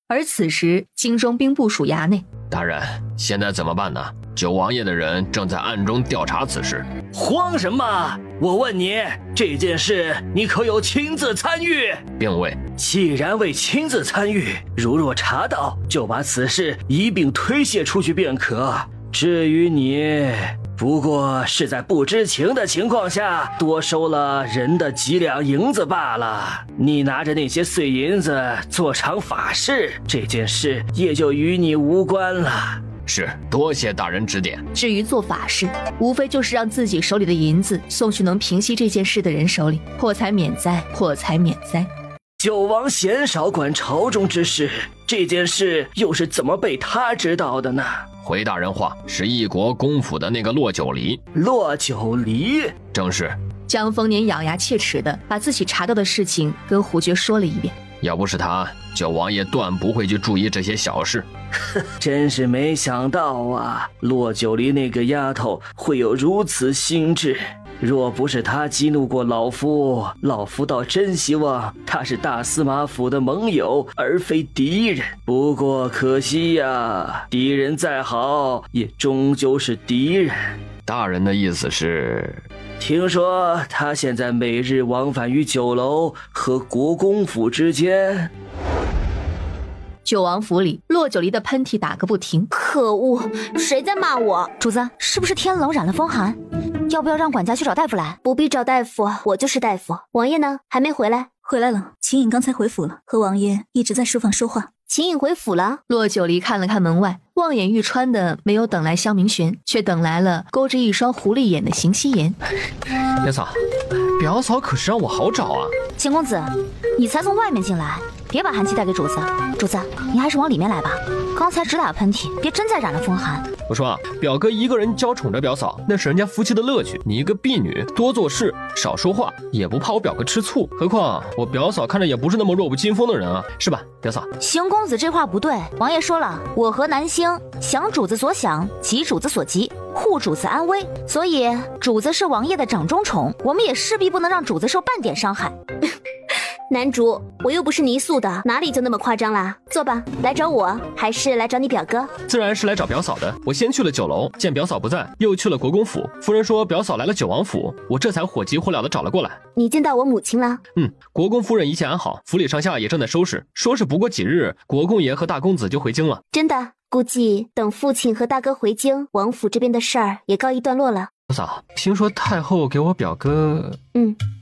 S1: 而此时，京中兵部署衙内，
S7: 大人，现在怎么办呢？九王爷的人正在暗中调查此事。
S11: 慌什么？我问你，这件事你可有亲自参与？
S7: 并未。
S11: 既然未亲自参与，如若查到，就把此事一并推卸出去便可。至于你，不过是在不知情的情况下多收了人的几两银子罢了。你拿着那些碎银子做场法事，这件事也就与你无关了。
S7: 是，多谢大人指点。
S1: 至于做法事，无非就是让自己手里的银子送去能平息这件事的人手里，破财免灾，破财免灾。
S11: 九王嫌少管朝中之事，这件事又是怎么被他知道的呢？
S7: 回大人话，是一国公府的那个洛九离。
S11: 洛九离？
S7: 正是。
S1: 江丰年咬牙切齿地把自己查到的事情跟胡觉说了一遍。
S7: 要不是他，九王爷断不会去注意这些小事。
S11: 真是没想到啊，洛九离那个丫头会有如此心智。若不是他激怒过老夫，老夫倒真希望他是大司马府的盟友，而非敌人。不过可惜呀，敌人再好，也终究是敌人。
S7: 大人的意思是？
S11: 听说他现在每日往返于酒楼和国公府之间。
S1: 九王府里，洛九离的喷嚏打个不停。
S14: 可恶，谁在骂我？
S9: 主子，是不是天冷染了风寒？要不要让管家去找大夫来？
S14: 不必找大夫，我就是大夫。王爷呢？还没回来？
S3: 回来了，秦颖刚才回府了，和王爷一直在书房说话。
S14: 秦颖回府了。
S1: 洛九离看了看门外，望眼欲穿的没有等来萧明玄，却等来了勾着一双狐狸眼的邢夕颜。
S8: 表嫂，表嫂可是让我好找啊。
S9: 秦公子，你才从外面进来，别把寒气带给主子。主子，你还是往里面来吧。刚才只打喷嚏，别真再染了风寒。
S8: 我说啊，表哥一个人娇宠着表嫂，那是人家夫妻的乐趣。你一个婢女，多做事，少说话，也不怕我表哥吃醋。何况我表嫂看着也不是那么弱不禁风的人啊，是吧，表嫂？
S9: 邢公子这话不对，王爷说了，我和南星想主子所想，急主子所急，护主子安危。所以主子是王爷的掌中宠，我们也势必不能让主子受半点伤害。
S14: 男主，我又不是泥塑的，哪里就那么夸张啦？坐吧，来找我还是来找你表哥？
S8: 自然是来找表嫂的。我先去了酒楼，见表嫂不在，又去了国公府。夫人说表嫂来了九王府，我这才火急火燎的找了过来。
S14: 你见到我母亲了？
S8: 国公夫人一切安好，府里上下也正在收拾，说是不过几日，国公爷和大公子就回京了。
S14: 真的？估计等父亲和大哥回京，王府这边的事儿也告一段落了。
S8: 表嫂，听说太后给我表哥……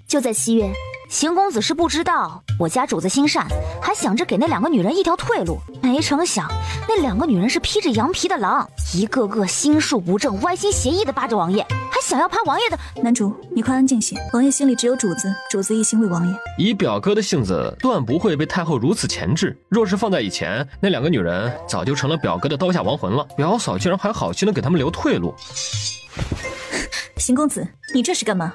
S14: 就在西苑。
S9: 邢公子是不知道，我家主子心善，还想着给那2个女人一条退路，没成想那2个女人是披着羊皮的狼，一个个心术不正，歪心邪意的扒着王爷，还想要扒王爷的。
S3: 男主，你快安静些，王爷心里只有主子，主子一心为王爷。
S8: 以表哥的性子，断不会被太后如此钳制。若是放在以前，那2个女人早就成了表哥的刀下亡魂了。表嫂竟然还好心的给他们留退路。
S3: 邢公子，你这是干嘛？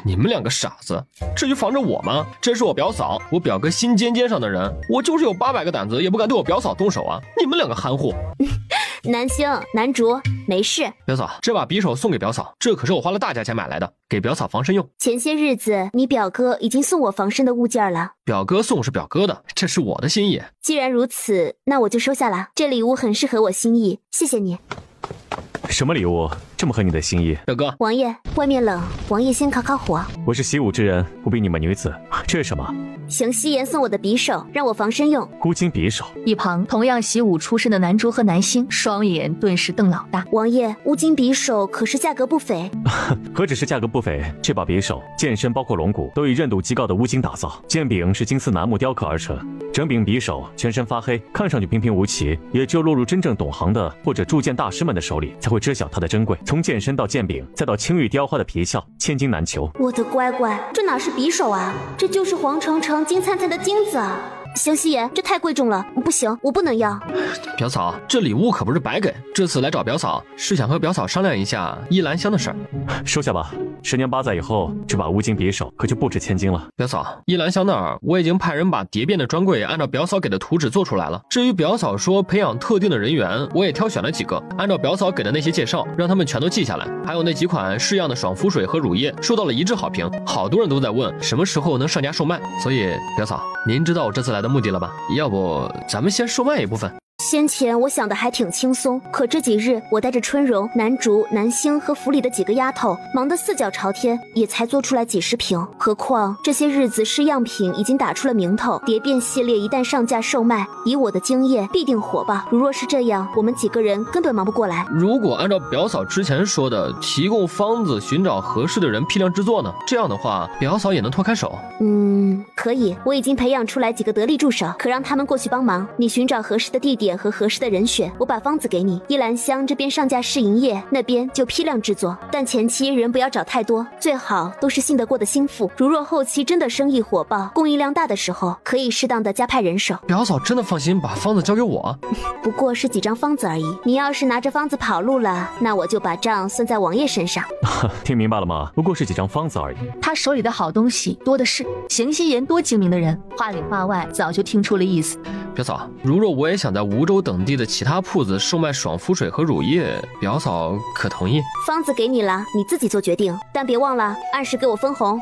S8: 你们2个傻子，至于防着我吗？这是我表嫂，我表哥心尖尖上的人，我就是有800个胆子也不敢对我表嫂动手啊！你们2个含糊。
S14: 南星、南竹，没事。
S8: 表嫂，这把匕首送给表嫂，这可是我花了大价钱买来的，给表嫂防身用。
S14: 前些日子你表哥已经送我防身的物件了。
S8: 表哥送是表哥的，这是我的心意。
S14: 既然如此，那我就收下了。这礼物很适合我心意，谢谢你。
S16: 什么礼物这么合你的心意？
S8: 表哥，
S14: 王爷，外面冷，王爷先烤烤火。
S16: 我是习武之人，不比你们女子。这是什么？
S14: 邢夕颜送我的匕首，让我防身用。
S16: 乌金匕首。
S1: 一旁同样习武出身的南竹和南星双眼顿时瞪老大。
S14: 王爷，乌金匕首可是价格不菲。
S16: 何止是价格不菲，这把匕首剑身包括龙骨都以韧度极高的乌金打造，剑柄是金丝楠木雕刻而成。整柄匕首全身发黑，看上去平平无奇，也只有落入真正懂行的或者铸剑大师们的手里，才会知晓它的珍贵。从剑身到剑柄，再到青玉雕花的皮鞘，千金难求。
S14: 我的乖乖，这哪是匕首啊，这就是黄澄澄金灿灿的金子啊！邢夕颜，这太贵重了，不行，我不能要。
S8: 表嫂，这礼物可不是白给，这次来找表嫂是想和表嫂商量一下依兰香的事儿。
S16: 收下吧，10年8载以后，这把乌金匕首可就不值千金了。
S8: 表嫂，依兰香那儿我已经派人把蝶变的专柜按照表嫂给的图纸做出来了。至于表嫂说培养特定的人员，我也挑选了几个，按照表嫂给的那些介绍，让他们全都记下来。还有那几款式样的爽肤水和乳液，受到了一致好评，好多人都在问什么时候能上架售卖。所以表嫂，您知道我这次来的目的了吧？要不咱们先售卖一部分。
S14: 先前我想的还挺轻松，可这几日我带着春荣、南竹、南星和府里的几个丫头，忙得四脚朝天，也才做出来几十瓶。何况这些日子试样品已经打出了名头，蝶变系列一旦上架售卖，以我的经验必定火爆。如若是这样，我们几个人根本忙不过来。
S8: 如果按照表嫂之前说的，提供方子，寻找合适的人批量制作呢？这样的话，表嫂也能脱开手。
S14: 可以，我已经培养出来几个得力助手，可让他们过去帮忙。你寻找合适的地点和合适的人选，我把方子给你。依兰香这边上架试营业，那边就批量制作，但前期人不要找太多，最好都是信得过的心腹。如若后期真的生意火爆，供应量大的时候，可以适当的加派人手。
S8: 表嫂真的放心把方子交给我？
S14: 不过是几张方子而已，你要是拿着方子跑路了，那我就把账算在王爷身上。
S16: 听明白了吗？不过是几张方子而已。
S1: 他手里的好东西多的是，邢夕颜多精明的人，话里话外早就听出了意思。
S8: 表嫂，如若我也想在梧州等地的其他铺子售卖爽肤水和乳液，表嫂可同意？
S14: 方子给你了，你自己做决定，但别忘了按时给我分红。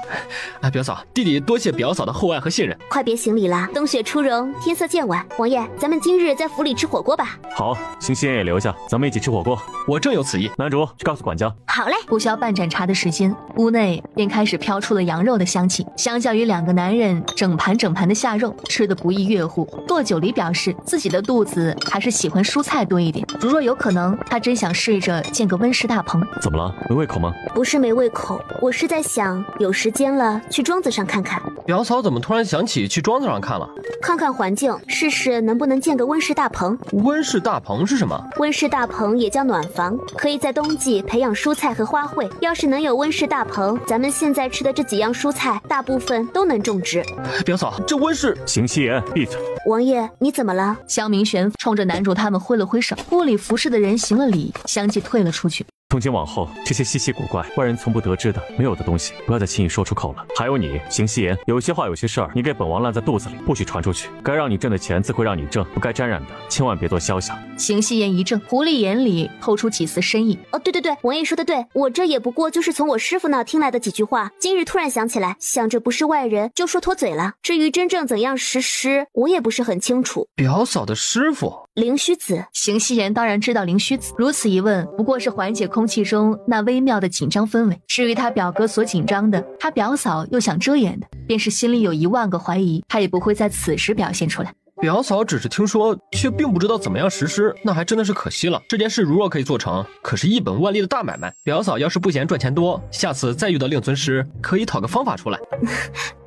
S8: 表嫂，弟弟多谢表嫂的厚爱和信任。
S14: 快别行礼了，冬雪初融，天色渐晚。王爷，咱们今日在府里吃火锅吧。
S16: 好，邢夕颜也留下，咱们一起吃火锅。
S8: 我正有此意。
S16: 男主去告诉管家。
S14: 好嘞。
S1: 不消半盏茶的时间，屋内便开始飘出了羊肉的香气。相较于两个男人整盘的下肉，吃得不亦乐乎。骆九离表示自己的肚子还是喜欢蔬菜多一点，如若有可能，他真想试着建个温室大棚。
S16: 怎么了？没胃口吗？
S14: 不是没胃口，我是在想有时间了去庄子上看看。
S8: 表嫂怎么突然想起去庄子上看了？
S14: 看看环境，试试能不能建个温室大棚。
S8: 温室大棚是什么？
S14: 温室大棚也叫暖房，可以在冬季培养蔬菜和花卉。要是能有温室大棚，咱们现在吃的这几样蔬菜大部分都能种植。
S8: 表嫂，这温室……
S16: 邢夕颜，闭嘴！
S14: 王爷，你怎么了？
S1: 萧明玄冲着男主他们挥了挥手，屋里服侍的人行了礼，相继退了出去。
S16: 从今往后，这些稀奇古怪、外人从不得知的、没有的东西，不要再轻易说出口了。还有你，邢夕颜，有些话、有些事儿，你给本王烂在肚子里，不许传出去。该让你挣的钱自会让你挣，不该沾染的，千万别做肖想。
S1: 邢夕颜一怔，狐狸眼里透出几丝深意。
S14: 对，王爷说的对，我这也不过就是从我师傅那听来的几句话，今日突然想起来，想着不是外人，就说脱嘴了。至于真正怎样实施，我也不是很清楚。
S8: 表嫂的师傅
S14: 灵虚子，
S1: 邢夕颜当然知道灵虚子，如此一问，不过是缓解空气中那微妙的紧张氛围。至于他表哥所紧张的，他表嫂又想遮掩的，便是心里有10000个怀疑，他也不会在此时表现出来。
S8: 表嫂只是听说，却并不知道怎么样实施，那还真的是可惜了。这件事如若可以做成，可是1本万利的大买卖。表嫂要是不嫌赚钱多，下次再遇到令尊师，可以讨个方法出来。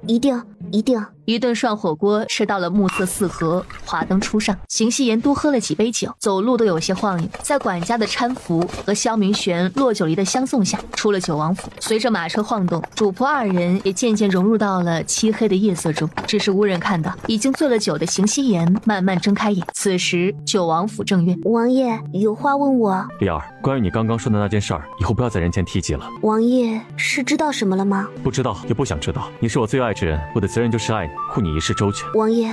S14: 一定。
S1: 一顿涮火锅吃到了暮色四合，华灯初上。邢夕颜多喝了几杯酒，走路都有些晃悠。在管家的搀扶和萧明玄、骆九离的相送下，出了九王府。随着马车晃动，主仆2人也渐渐融入到了漆黑的夜色中。只是无人看到已经醉了酒的邢夕颜慢慢睁开眼。此时九王府正院，
S14: 王爷有话问我。
S16: 丽儿，关于你刚刚说的那件事儿，以后不要在人前提及了。
S14: 王爷是知道什么了吗？
S16: 不知道，也不想知道。你是我最爱之人，我的最责任就是爱你，护你一世周全。
S14: 王爷，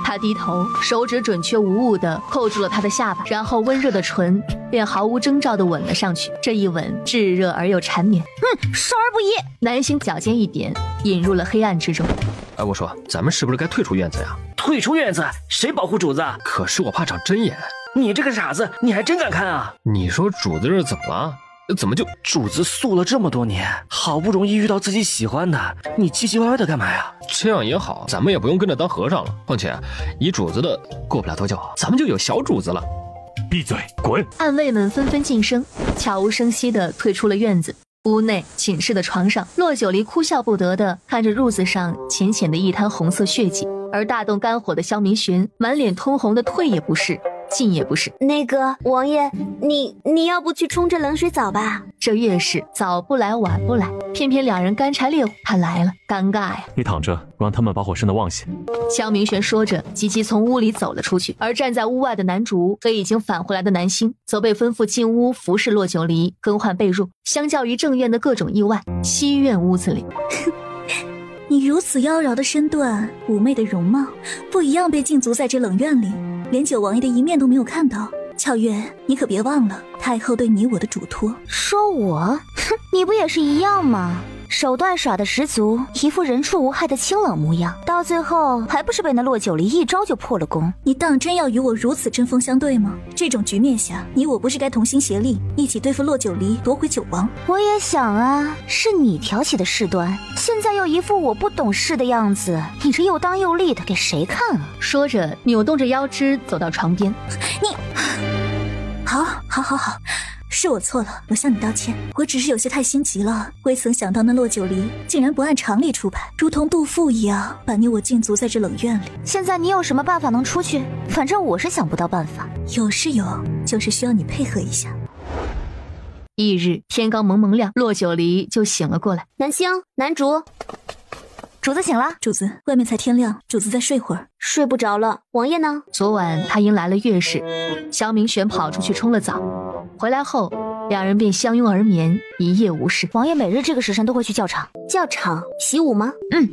S1: 他低头，手指准确无误地扣住了他的下巴，然后温热的唇便毫无征兆地吻了上去。这一吻炙热而又缠绵。
S12: 少儿不宜！
S1: 男星脚尖一点，引入了黑暗之中。
S7: 哎，我说，咱们是不是该退出院子呀？
S10: 退出院子，谁保护主子？
S7: 可是我怕长针眼。
S10: 你这个傻子，你还真敢看啊！
S7: 你说主子这是怎么了？怎么就
S10: 主子素了这么多年，好不容易遇到自己喜欢的，你唧唧歪歪的干嘛呀？
S7: 这样也好，咱们也不用跟着当和尚了。况且以主子的，过不了多久，咱们就有小主子了。
S16: 闭嘴，滚！
S1: 暗卫们纷纷噤声，悄无声息地退出了院子。屋内寝室的床上，洛九离哭笑不得地看着褥子上浅浅的一滩红色血迹，而大动肝火的萧明玄满脸通红的退也不是，进也不是。
S14: 那个王爷，你要不去冲着冷水澡吧？
S1: 这越是早不来晚不来，偏偏两人干柴烈火，他来了，尴尬呀！
S16: 你躺着，我让他们把火生的旺些。
S1: 萧明玄说着，急急从屋里走了出去。而站在屋外的男主和已经返回来的男星，则被吩咐进屋服侍洛九离，更换被褥。相较于正院的各种意外，西院屋子里，
S3: 你如此妖娆的身段，妩媚的容貌，不一样被禁足在这冷院里，连九王爷的一面都没有看到。俏月，你可别忘了太后对你我的嘱托。
S12: 说我？哼，你不也是一样吗？手段耍得十足，一副人畜无害的清冷模样，到最后还不是被那洛九离一招就破了功？
S3: 你当真要与我如此针锋相对吗？这种局面下，你我不是该同心协力，一起对付洛九离，夺回九王？
S12: 我也想啊，是你挑起的事端，现在又一副我不懂事的样子，你这又当又立的给谁看啊？
S1: 说着扭动着腰肢走到床边。
S3: 你好，是我错了，我向你道歉。我只是有些太心急了，未曾想到那洛九离竟然不按常理出牌，如同杜甫一样把你我禁足在这冷院里。
S12: 现在你有什么办法能出去？反正我是想不到办法。
S3: 有是有，就是需要你配合一下。
S1: 翌日天刚蒙蒙亮，洛九离就醒了过来。
S14: 南星，男主，
S12: 主子醒了。
S3: 主子，外面才天亮，主子再睡会儿。
S14: 睡不着了。王爷呢？
S1: 昨晚他迎来了月事，萧明玄跑出去冲了澡，回来后两人便相拥而眠，一夜无事。
S12: 王爷每日这个时辰都会去教场。
S14: 教场习武吗？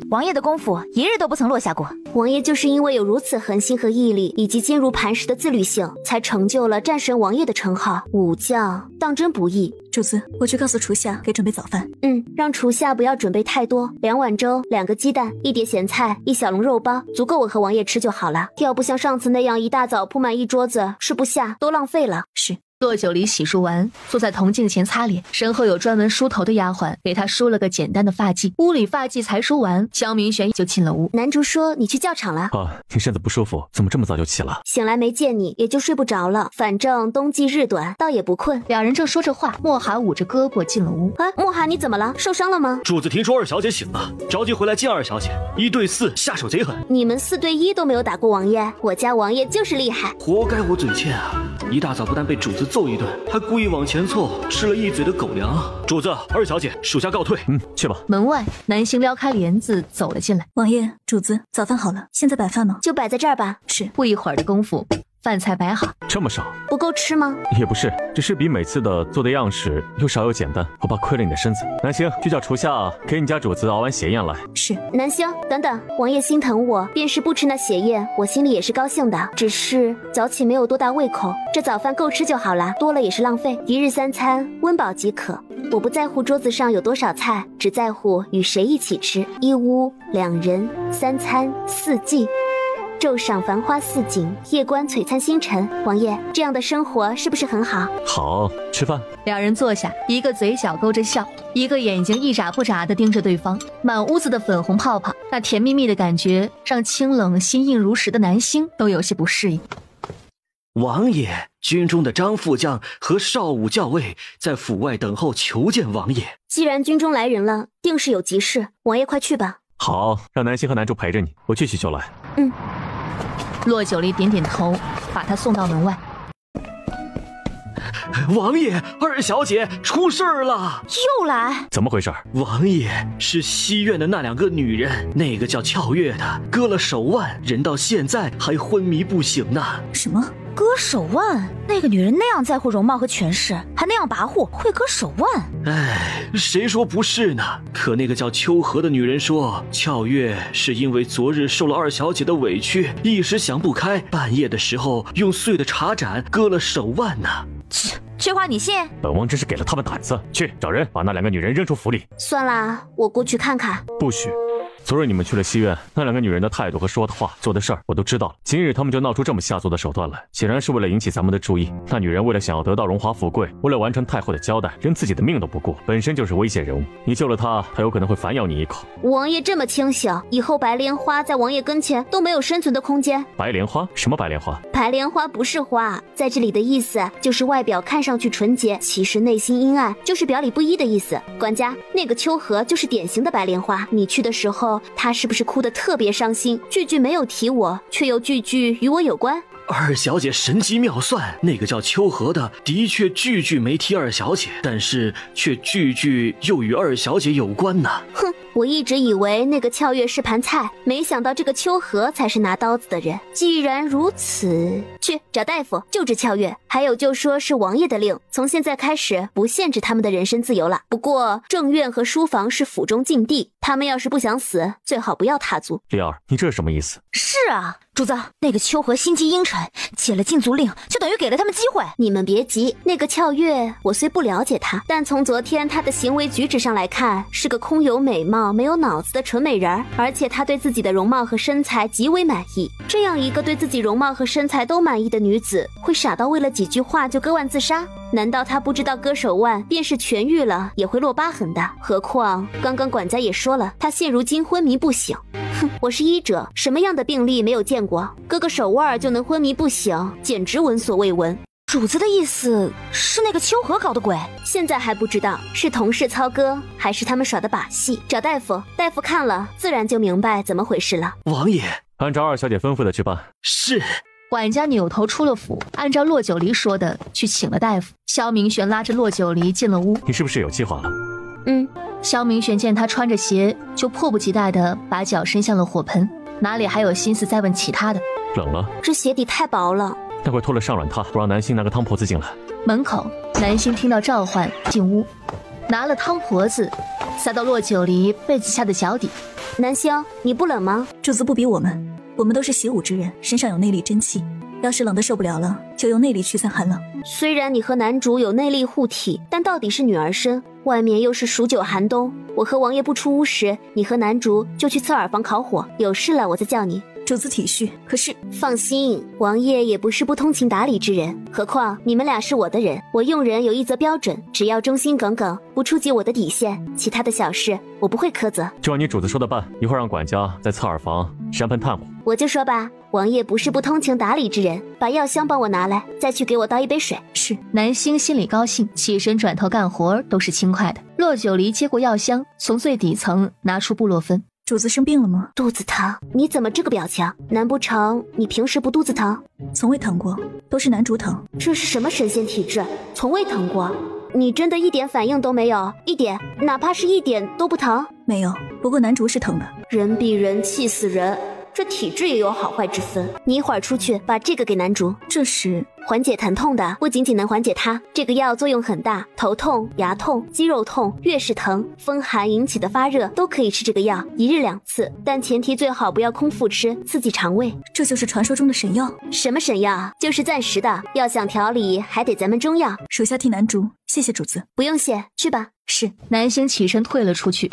S12: 王爷的功夫一日都不曾落下过。
S14: 王爷就是因为有如此恒心和毅力，以及坚如磐石的自律性，才成就了战神王爷的称号。武将当真不易。
S3: 主子，我去告诉厨下给准备早饭。
S14: 让厨下不要准备太多，2碗粥，2个鸡蛋，1碟咸菜，1小笼肉包，足够我和王爷吃就好了。要不像上次那样一大早铺满一桌子，吃不下，都浪费了。
S3: 是。
S1: 洛九离洗漱完，坐在铜镜前擦脸，身后有专门梳头的丫鬟给他梳了个简单的发髻。屋里发髻才梳完，萧明玄就进了屋。
S14: 男主说你去教场了。
S16: 你身子不舒服，怎么这么早就起了？
S14: 醒来没见你，也就睡不着了。反正冬季日短，倒也不困。
S1: 两人正说着话，莫寒捂着胳膊进了屋。
S14: 莫寒，你怎么了？受伤了吗？
S17: 主子听说二小姐醒了，着急回来见二小姐，1对4，下手贼狠。
S14: 你们4对1都没有打过王爷，我家王爷就是厉害。
S17: 活该我嘴欠啊！一大早不但被主子揍一顿，还故意往前凑，吃了一嘴的狗粮。主子，二小姐，属下告退。
S16: 去吧。
S1: 门外，男星撩开帘子走了进来。
S3: 王爷，主子，早饭好了，现在摆饭吗？
S14: 就摆在这儿吧。
S3: 是。
S1: 不一会儿的功夫，饭菜摆好。
S16: 这么少？
S14: 不够吃吗？
S16: 也不是，只是比每次的做的样式又少又简单，我怕亏了你的身子。南星，去叫厨下给你家主子熬碗血宴来。
S3: 是。
S14: 南星，等等，王爷心疼我，便是不吃那血宴，我心里也是高兴的。只是早起没有多大胃口，这早饭够吃就好了，多了也是浪费。一日3餐，温饱即可。我不在乎桌子上有多少菜，只在乎与谁一起吃。1屋2人，3餐4季。昼赏繁花似锦，夜观璀璨星辰。王爷，这样的生活是不是很好？
S16: 好，吃饭。
S1: 两人坐下，一个嘴角勾着笑，一个眼睛一眨不眨地盯着对方。满屋子的粉红泡泡，那甜蜜蜜的感觉让清冷心硬如石的男星都有些不适应。
S10: 王爷，军中的张副将和少武校尉在府外等候求见王爷。
S14: 既然军中来人了，定是有急事。王爷快去吧。
S16: 好，让南星和男主陪着你，我去就来。
S1: 洛九离点点头，把他送到门外。
S10: 王爷，二小姐出事儿了！
S12: 又来？
S16: 怎么回事？
S10: 王爷，是西院的那2个女人，那个叫俏月的割了手腕，人到现在还昏迷不醒呢。
S3: 什么？
S12: 割手腕？那个女人那样在乎容貌和权势，还那样跋扈，会割手腕？
S17: 谁说不是呢？可那个叫秋荷的女人说，俏月是因为昨日受了二小姐的委屈，一时想不开，半夜的时候用碎的茶盏割了手腕呢。
S12: 切，这话你信？
S16: 本王真是给了他们胆子，去找人把那2个女人扔出府里。
S14: 算啦，我过去看看。
S16: 不许！昨日你们去了西院，那2个女人的态度和说的话、做的事儿我都知道了。今日她们就闹出这么下作的手段来，显然是为了引起咱们的注意。那女人为了想要得到荣华富贵，为了完成太后的交代，连自己的命都不顾，本身就是危险人物。你救了她，她有可能会反咬你一口。
S14: 王爷这么清醒，以后白莲花在王爷跟前都没有生存的空间。
S16: 白莲花？什么白莲花？
S14: 白莲花不是花，在这里的意思就是外表看上去纯洁，其实内心阴暗，就是表里不一的意思。管家，那个秋荷就是典型的白莲花。你去的时候，她是不是哭得特别伤心？句句没有提我，却又句句与我有关。
S17: 二小姐神机妙算，那个叫秋荷的的确句句没提二小姐，但是却句句又与二小姐有关呢。
S14: 哼，我一直以为那个俏月是盘菜，没想到这个秋荷才是拿刀子的人。既然如此，去找大夫救治俏月。还有就说是王爷的令，从现在开始不限制他们的人身自由了。不过正院和书房是府中禁地，他们要是不想死，最好不要踏足。
S16: 丽儿，你这是什么意思？
S12: 是啊，主子，那个秋荷心机阴沉，解了禁足令，就等于给了他们机会。
S14: 你们别急，那个俏月，我虽不了解她，但从昨天她的行为举止上来看，是个空有美貌没有脑子的纯美人儿，而且她对自己的容貌和身材极为满意。这样一个对自己容貌和身材都满意的女子，会傻到为了几句话就割腕自杀？难道她不知道割手腕便是痊愈了也会落疤痕的？何况刚刚管家也说了，她现如今昏迷不醒。哼，我是医者，什么样的病例没有见过？割个手腕就能昏迷不醒，简直闻所未闻。
S12: 主子的意思是那个秋荷搞的鬼？
S14: 现在还不知道是同事操戈，还是他们耍的把戏。找大夫，大夫看了自然就明白怎么回事了。
S17: 王爷，
S16: 按照二小姐吩咐的去办。
S17: 是。
S1: 管家扭头出了府，按照骆九离说的去请了大夫。萧明玄拉着骆九离进了屋。
S16: 你是不是有计划了？
S1: 萧明玄见他穿着鞋，就迫不及待地把脚伸向了火盆，哪里还有心思再问其他的？
S16: 冷了？
S14: 这鞋底太薄了。
S16: 那快脱了上软榻，不让南星拿个汤婆子进来。
S1: 门口，南星听到召唤，进屋，拿了汤婆子，撒到骆九离被子下的脚底。
S14: 南星，你不冷吗？
S3: 主子不比我们都是习武之人，身上有内力真气，要是冷得受不了了，就用内力驱散寒冷。
S14: 虽然你和男主有内力护体，但到底是女儿身，外面又是数9寒冬。我和王爷不出屋时，你和男主就去侧耳房烤火，有事了我再叫你。
S3: 主子体恤，可是
S14: 放心，王爷也不是不通情达理之人，何况你们俩是我的人，我用人有一则标准，只要忠心耿耿，不触及我的底线，其他的小事我不会苛责。
S16: 就按你主子说的办，一会儿让管家在侧耳房扇盆炭火。
S14: 我就说吧，王爷不是不通情达理之人，把药箱帮我拿来，再去给我倒一杯水。
S3: 是。
S1: 南星心里高兴，起身转头干活都是轻快的。骆九离接过药箱，从最底层拿出布洛芬。
S3: 主子生病了吗？
S14: 肚子疼。你怎么这个表情？难不成你平时不肚子疼？
S3: 从未疼过，都是男主疼。
S14: 这是什么神仙体质？从未疼过？你真的一点反应都没有？一点，哪怕是一点都不疼？
S3: 没有，不过男主是疼的。
S14: 人比人气死人，这体质也有好坏之分。你一会儿出去把这个给男主。
S3: 这是
S14: 缓解疼痛的，不仅仅能缓解它，这个药作用很大，头痛、牙痛、肌肉痛、月事疼、风寒引起的发热都可以吃这个药，1日2次，但前提最好不要空腹吃，刺激肠胃。
S3: 这就是传说中的神药？
S14: 什么神药？就是暂时的，要想调理还得咱们中药。
S3: 属下替男主谢谢主子。
S14: 不用谢，去吧。
S3: 是。
S1: 南星起身退了出去。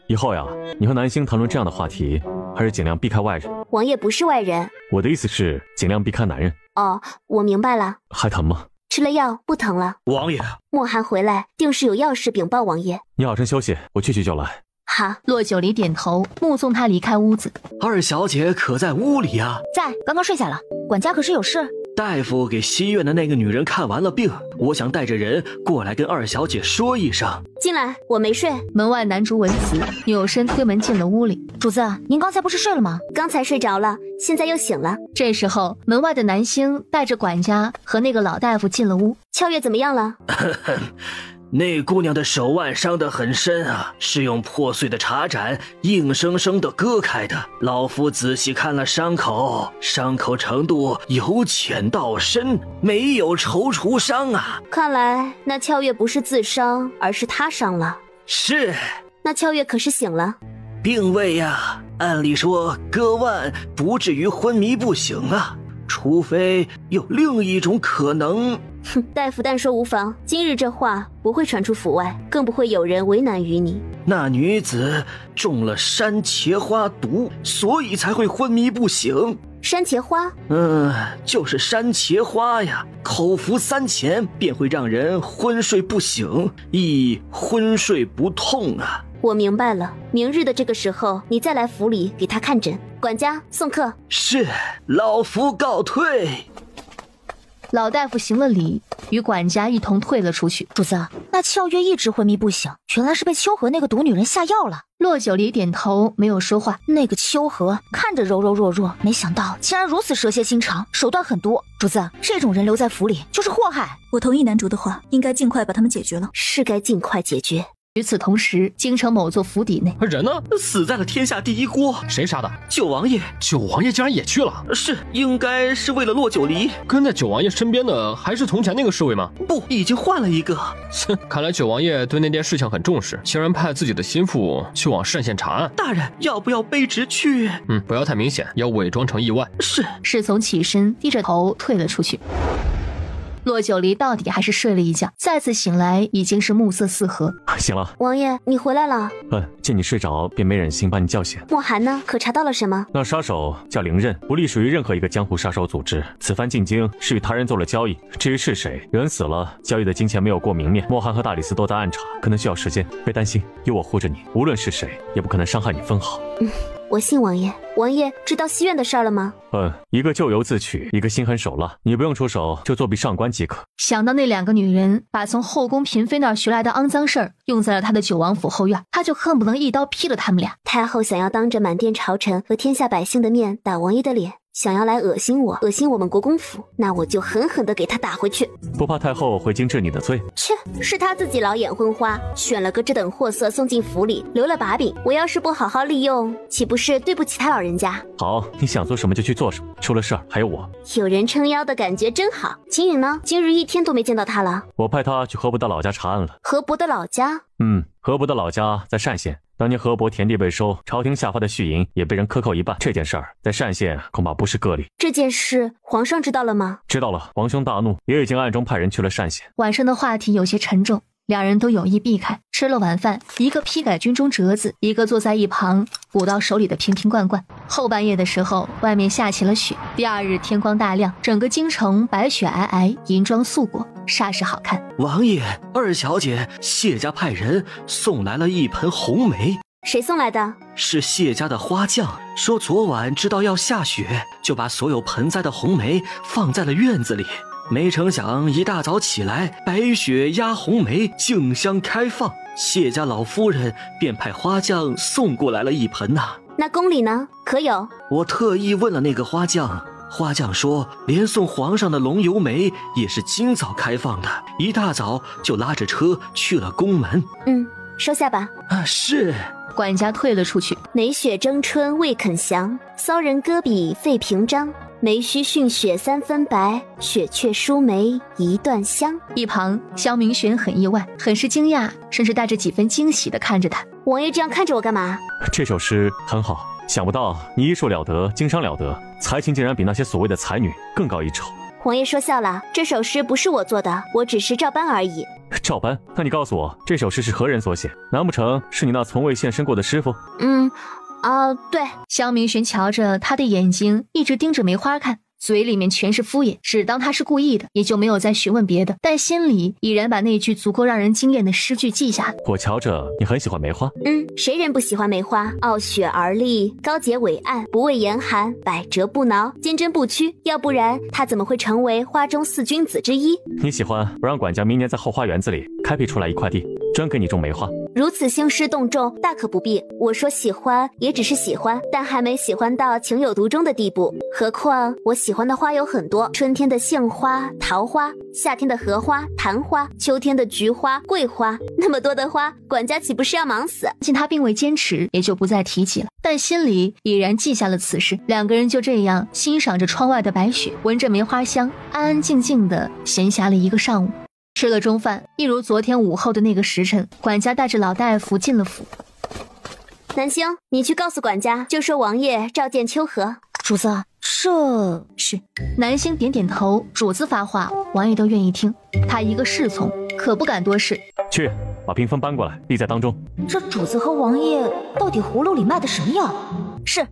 S16: 以后呀，你和南星谈论这样的话题，还是尽量避开外人。
S14: 王爷不是外人。
S16: 我的意思是尽量避开男人。
S14: 哦，我明白了。
S16: 还疼吗？
S14: 吃了药不疼了。
S17: 王爷，
S14: 莫寒回来定是有要事禀报王爷。
S16: 你好生休息，我去就来。
S14: 好。
S1: 骆九离点头，目送他离开屋子。
S17: 二小姐可在屋里啊？
S12: 在，刚刚睡下了。管家可是有事？
S17: 大夫给西院的那个女人看完了病，我想带着人过来跟二小姐说一声。
S14: 进来，我没睡。
S1: 门外男主闻此，扭身推门进了屋里。
S12: 主子，您刚才不是睡了吗？
S14: 刚才睡着了，现在又醒了。
S1: 这时候，门外的南星带着管家和那个老大夫进了屋。
S14: 俏月怎么样了？
S17: 那姑娘的手腕伤得很深啊，是用破碎的茶盏硬生生的割开的。老夫仔细看了伤口，伤口程度由浅到深，没有抽搐伤啊。
S14: 看来那俏月不是自伤，而是他伤了。
S17: 是。
S14: 那俏月可是醒了？
S17: 并未呀，按理说割腕不至于昏迷不醒啊，除非有另一种可能。
S14: 哼，大夫但说无妨，今日这话不会传出府外，更不会有人为难于你。
S17: 那女子中了山茄花毒，所以才会昏迷不醒。
S14: 山茄花？
S17: 就是山茄花呀，口服3钱便会让人昏睡不醒，亦昏睡不痛啊。
S14: 我明白了，明日的这个时候你再来府里给他看诊。管家送客。
S17: 是，老夫告退。
S1: 老大夫行了礼，与管家一同退了出去。
S12: 主子，那俏月一直昏迷不醒，原来是被秋荷那个毒女人下药了。
S1: 洛九离点头，没有说话。
S12: 那个秋荷看着柔柔弱弱，没想到竟然如此蛇蝎心肠，手段狠毒。主子，这种人留在府里就是祸害。
S3: 我同意男主的话，应该尽快把他们解决了。
S14: 是该尽快解决。
S1: 与此同时，京城某座府邸内，
S7: 人呢？
S17: 死在了天下第一锅。
S7: 谁杀的？
S17: 九王爷。
S7: 九王爷竟然也去了？
S17: 是，应该是为了洛九离。
S7: 跟在九王爷身边的还是从前那个侍卫吗？
S17: 不，已经换了一个。
S7: 哼，看来九王爷对那件事情很重视，竟然派自己的心腹去往单县查案。
S17: 大人，要不要卑职去？
S7: 不要太明显，要伪装成意外。
S17: 是。
S1: 侍从起身，低着头退了出去。洛九离到底还是睡了一觉，再次醒来已经是暮色四合。
S16: 醒了，
S14: 王爷，你回来了。
S16: 见你睡着，便没忍心把你叫醒。
S14: 莫寒呢？可查到了什么？
S16: 那杀手叫凌刃，不隶属于任何一个江湖杀手组织。此番进京是与他人做了交易，至于是谁，人死了，交易的金钱没有过明面。莫寒和大理寺都在暗查，可能需要时间。别担心，有我护着你，无论是谁，也不可能伤害你分毫。
S14: 我信王爷。王爷知道西院的事儿了吗？
S16: 一个咎由自取，一个心狠手辣，你不用出手，就作弊上官即可。
S1: 想到那2个女人把从后宫嫔妃那儿学来的肮脏事儿用在了他的九王府后院，他就恨不能一刀劈了他们俩。
S14: 太后想要当着满殿朝臣和天下百姓的面打王爷的脸，想要来恶心我，恶心我们国公府，那我就狠狠地给他打回去。
S16: 不怕太后回京治你的罪？
S14: 切，是他自己老眼昏花，选了个这等货色送进府里，留了把柄。我要是不好好利用，岂不是对不起他老人家？
S16: 好，你想做什么就去做什么，出了事儿还有我。
S14: 有人撑腰的感觉真好。秦颖呢？今日一天都没见到他了。
S16: 我派他去河伯的老家查案了。
S14: 河伯的老家？
S16: 河伯的老家在单县。当年河伯田地被收，朝廷下发的续银也被人克扣一半。这件事儿在单县恐怕不是个例。
S14: 这件事皇上知道了吗？
S16: 知道了，皇兄大怒，也已经暗中派人去了单县。
S1: 晚上的话题有些沉重，两人都有意避开。吃了晚饭，一个批改军中折子，一个坐在一旁鼓捣手里的瓶瓶罐罐。后半夜的时候，外面下起了雪。第2日天光大亮，整个京城白雪皑皑，银装素裹，煞是好看。
S17: 王爷，二小姐，谢家派人送来了一盆红梅。
S14: 谁送来的？
S17: 是谢家的花匠，说昨晚知道要下雪，就把所有盆栽的红梅放在了院子里。没成想一大早起来，白雪压红梅，竞相开放。谢家老夫人便派花匠送过来了一盆呐。
S14: 那宫里呢？可有？
S17: 我特意问了那个花匠，花匠说连送皇上的龙油梅也是今早开放的，一大早就拉着车去了宫门。
S14: 收下吧。
S17: 是。
S1: 管家退了出去。
S14: 梅雪争春未肯降，骚人搁笔废屏章。梅须逊雪3分白，雪却输梅1段香。
S1: 一旁萧明玄很意外，很是惊讶，甚至带着几分惊喜地看着他。
S14: 王爷这样看着我干嘛？
S16: 这首诗很好，想不到你医术了得，经商了得，才情竟然比那些所谓的才女更高一筹。
S14: 王爷说笑了，这首诗不是我做的，我只是照搬而已。
S16: 照搬？那你告诉我，这首诗是何人所写？难不成是你那从未现身过的师傅？
S14: 对。
S1: 萧明玄瞧着他的眼睛一直盯着梅花看，嘴里面全是敷衍，只当他是故意的，也就没有再询问别的，但心里已然把那句足够让人惊艳的诗句记下了。
S16: 我瞧着你很喜欢梅花。
S14: 谁人不喜欢梅花？傲雪而立，高洁伟岸，不畏严寒，百折不挠，坚贞不屈，要不然他怎么会成为花中4君子之一？
S16: 你喜欢，我让管家明年在后花园子里开辟出来一块地，专给你种梅花。
S14: 如此兴师动众，大可不必。我说喜欢也只是喜欢，但还没喜欢到情有独钟的地步。何况我喜欢的花有很多，春天的杏花、桃花，夏天的荷花、昙花，秋天的菊花、桂花，那么多的花，管家岂不是要忙死？
S1: 见他并未坚持，也就不再提起了，但心里已然记下了此事。两个人就这样欣赏着窗外的白雪，闻着梅花香，安安静静的闲暇了一个上午。吃了中饭，一如昨天午后的那个时辰，管家带着老大夫进了府。
S14: 南星，你去告诉管家，就说王爷召见秋荷。
S12: 主子，这
S1: 是。南星点点头，主子发话，王爷都愿意听。他一个侍从，可不敢多事。
S16: 去，把屏风搬过来，立在当中。
S12: 这主子和王爷到底葫芦里卖的什么药？
S14: 是，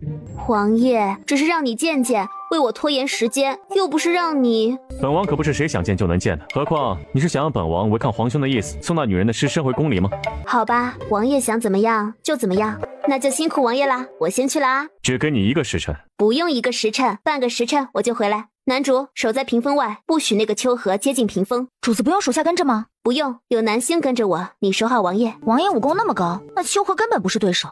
S14: 王爷只是让你见见，为我拖延时间，又不是让你。
S16: 本王可不是谁想见就能见的，何况你是想让本王违抗皇兄的意思，送那女人的尸身回宫里吗？
S14: 好吧，王爷想怎么样就怎么样，那就辛苦王爷啦，我先去了啊。
S16: 只给你1个时辰。
S14: 不用1个时辰，半个时辰我就回来。男主守在屏风外，不许那个秋荷接近屏风。
S12: 主子不用手下跟着吗？
S14: 不用，有南星跟着我，你守好王爷。
S12: 王爷武功那么高，那秋荷根本不是对手。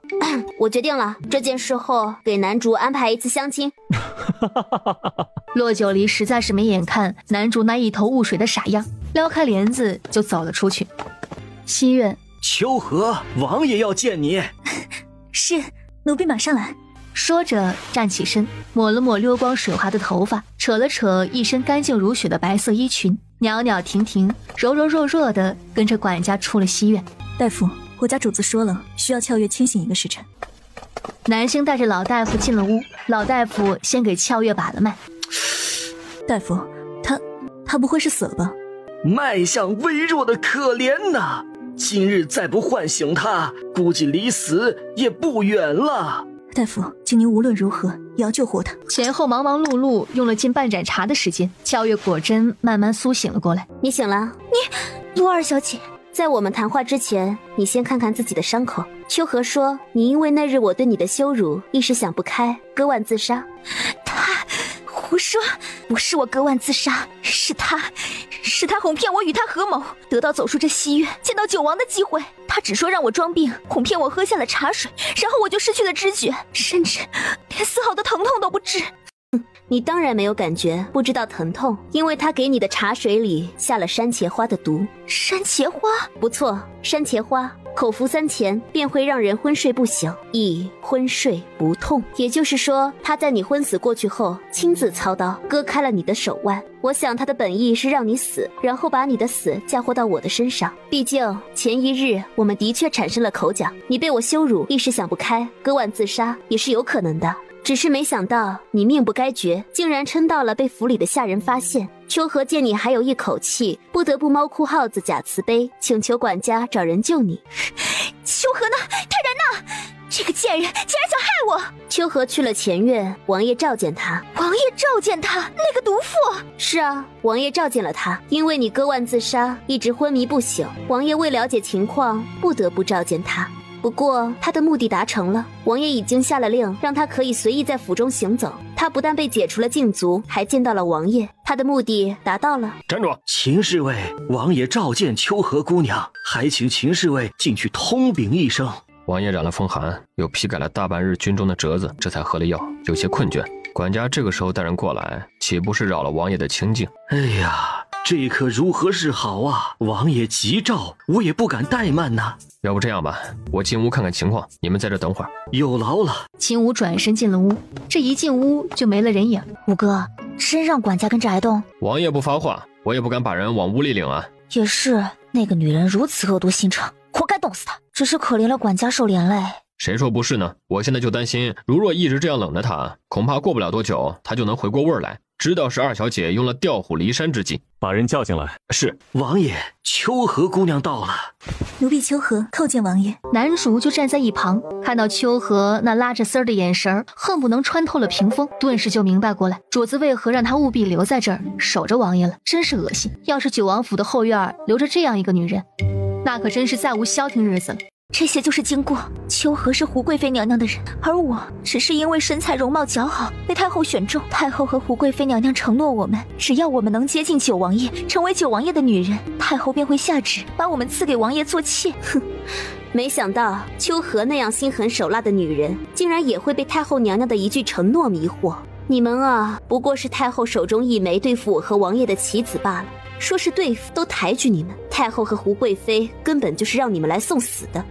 S14: 我决定了，这件事后给男主安排一次相亲。
S1: 骆九离实在是没眼看男主那一头雾水的傻样，撩开帘子就走了出去。西院，
S6: 秋荷，王爷要见你。
S3: 是，奴婢马上来。
S1: 说着站起身，抹了抹溜光水滑的头发，扯了扯一身干净如雪的白色衣裙，袅袅婷婷，柔柔弱弱的跟着管家出了西院。
S3: 大夫，我家主子说了，需要俏月清醒1个时辰。
S1: 南星带着老大夫进了屋，老大夫先给俏月把了脉。
S3: 大夫，他不会是死了吧？
S6: 脉象微弱的可怜呐，今日再不唤醒他，估计离死也不远了。
S3: 大夫，请您无论如何也要救活他。
S1: 前后忙忙碌碌，用了近半盏茶的时间，俏月果真慢慢苏醒了过来。
S14: 你醒了？
S12: 陆二小姐，
S14: 在我们谈话之前，你先看看自己的伤口。秋荷说，你因为那日我对你的羞辱，一时想不开，割腕自杀。
S12: 他胡说，不是我割腕自杀，是他哄骗我与他合谋，得到走出这西院，见到九王的机会。他只说让我装病，哄骗我喝下了茶水，然后我就失去了知觉，甚至连丝毫的疼痛都不治。
S14: 你当然没有感觉，不知道疼痛，因为他给你的茶水里下了山茄花的毒。
S12: 山茄花？
S14: 不错，山茄花口服3钱便会让人昏睡不醒，亦昏睡不痛。也就是说，他在你昏死过去后，亲自操刀割开了你的手腕。我想他的本意是让你死，然后把你的死嫁祸到我的身上。毕竟前一日我们的确产生了口角，你被我羞辱，一时想不开，割腕自杀也是有可能的。只是没想到你命不该绝，竟然撑到了被府里的下人发现。秋荷见你还有一口气，不得不猫哭耗子假慈悲，请求管家找人救你。
S12: 秋荷呢？他人呢？这个贱人竟然想害我！
S14: 秋荷去了前院，王爷召见他。
S12: 王爷召见他？那个毒妇？
S14: 是啊，王爷召见了他，因为你割腕自杀，一直昏迷不醒，王爷为了解情况，不得不召见他。不过他的目的达成了，王爷已经下了令，让他可以随意在府中行走。他不但被解除了禁足，还见到了王爷，他的目的达到了。
S7: 站住！
S6: 秦侍卫，王爷召见秋荷姑娘，还请秦侍卫进去通禀一声。
S2: 王爷染了风寒，又批改了大半日军中的折子，这才喝了药，有些困倦。管家这个时候带人过来，岂不是扰了王爷的清静？
S6: 哎呀，这可如何是好啊！王爷急召，我也不敢怠慢呐。
S2: 要不这样吧，我进屋看看情况，你们在这等会儿。
S6: 有劳了。
S1: 秦武转身进了屋，这一进屋就没了人影。
S12: 五哥，真让管家跟着挨冻？
S2: 王爷不发话，我也不敢把人往屋里领啊。
S12: 也是，那个女人如此恶毒心肠，活该冻死她。只是可怜了管家受连累。
S2: 谁说不是呢？我现在就担心，如若一直这样冷着她，恐怕过不了多久，她就能回过味儿来，知道是二小姐用了调虎离山之计。
S16: 把人叫进来。
S2: 是。
S6: 王爷，秋荷姑娘到了。
S3: 奴婢秋荷叩见王爷。
S1: 男主就站在一旁，看到秋荷那拉着丝儿的眼神，恨不能穿透了屏风，顿时就明白过来，主子为何让他务必留在这儿守着王爷了，真是恶心。要是九王府的后院留着这样一个女人，那可真是再无消停日子了。
S12: 这些就是经过。秋荷是胡贵妃娘娘的人，而我只是因为身材容貌姣好被太后选中。太后和胡贵妃娘娘承诺我们，只要我们能接近九王爷，成为九王爷的女人，太后便会下旨把我们赐给王爷做妾。哼，
S14: 没想到秋荷那样心狠手辣的女人，竟然也会被太后娘娘的一句承诺迷惑。你们啊，不过是太后手中一枚对付我和王爷的棋子罢了。说是对付，都抬举你们。太后和胡贵妃根本就是让你们来送死的。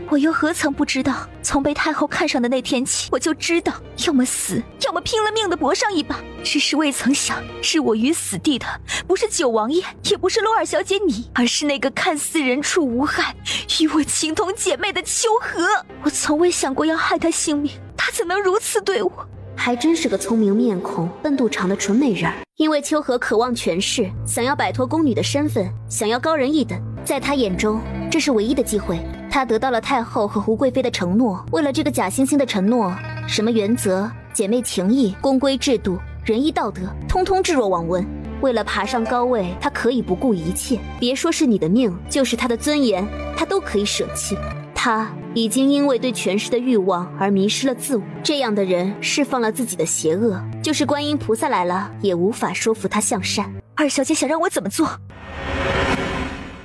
S12: 我又何曾不知道，从被太后看上的那天起，我就知道要么死，要么拼了命的搏上一把。只是未曾想，置我于死地的不是九王爷，也不是陆二小姐你，而是那个看似人畜无害，与我情同姐妹的秋荷。我从未想过要害她性命，她怎能如此对我？
S14: 还真是个聪明面孔、笨肚肠的纯美人儿。因为秋荷渴望权势，想要摆脱宫女的身份，想要高人一等，在她眼中，这是唯一的机会。她得到了太后和胡贵妃的承诺，为了这个假惺惺的承诺，什么原则、姐妹情谊、宫规制度、仁义道德，通通置若罔闻。为了爬上高位，她可以不顾一切，别说是你的命，就是她的尊严，她都可以舍弃。他已经因为对权势的欲望而迷失了自我，这样的人释放了自己的邪恶，就是观音菩萨来了也无法说服他向善。
S12: 二小姐想让我怎么做？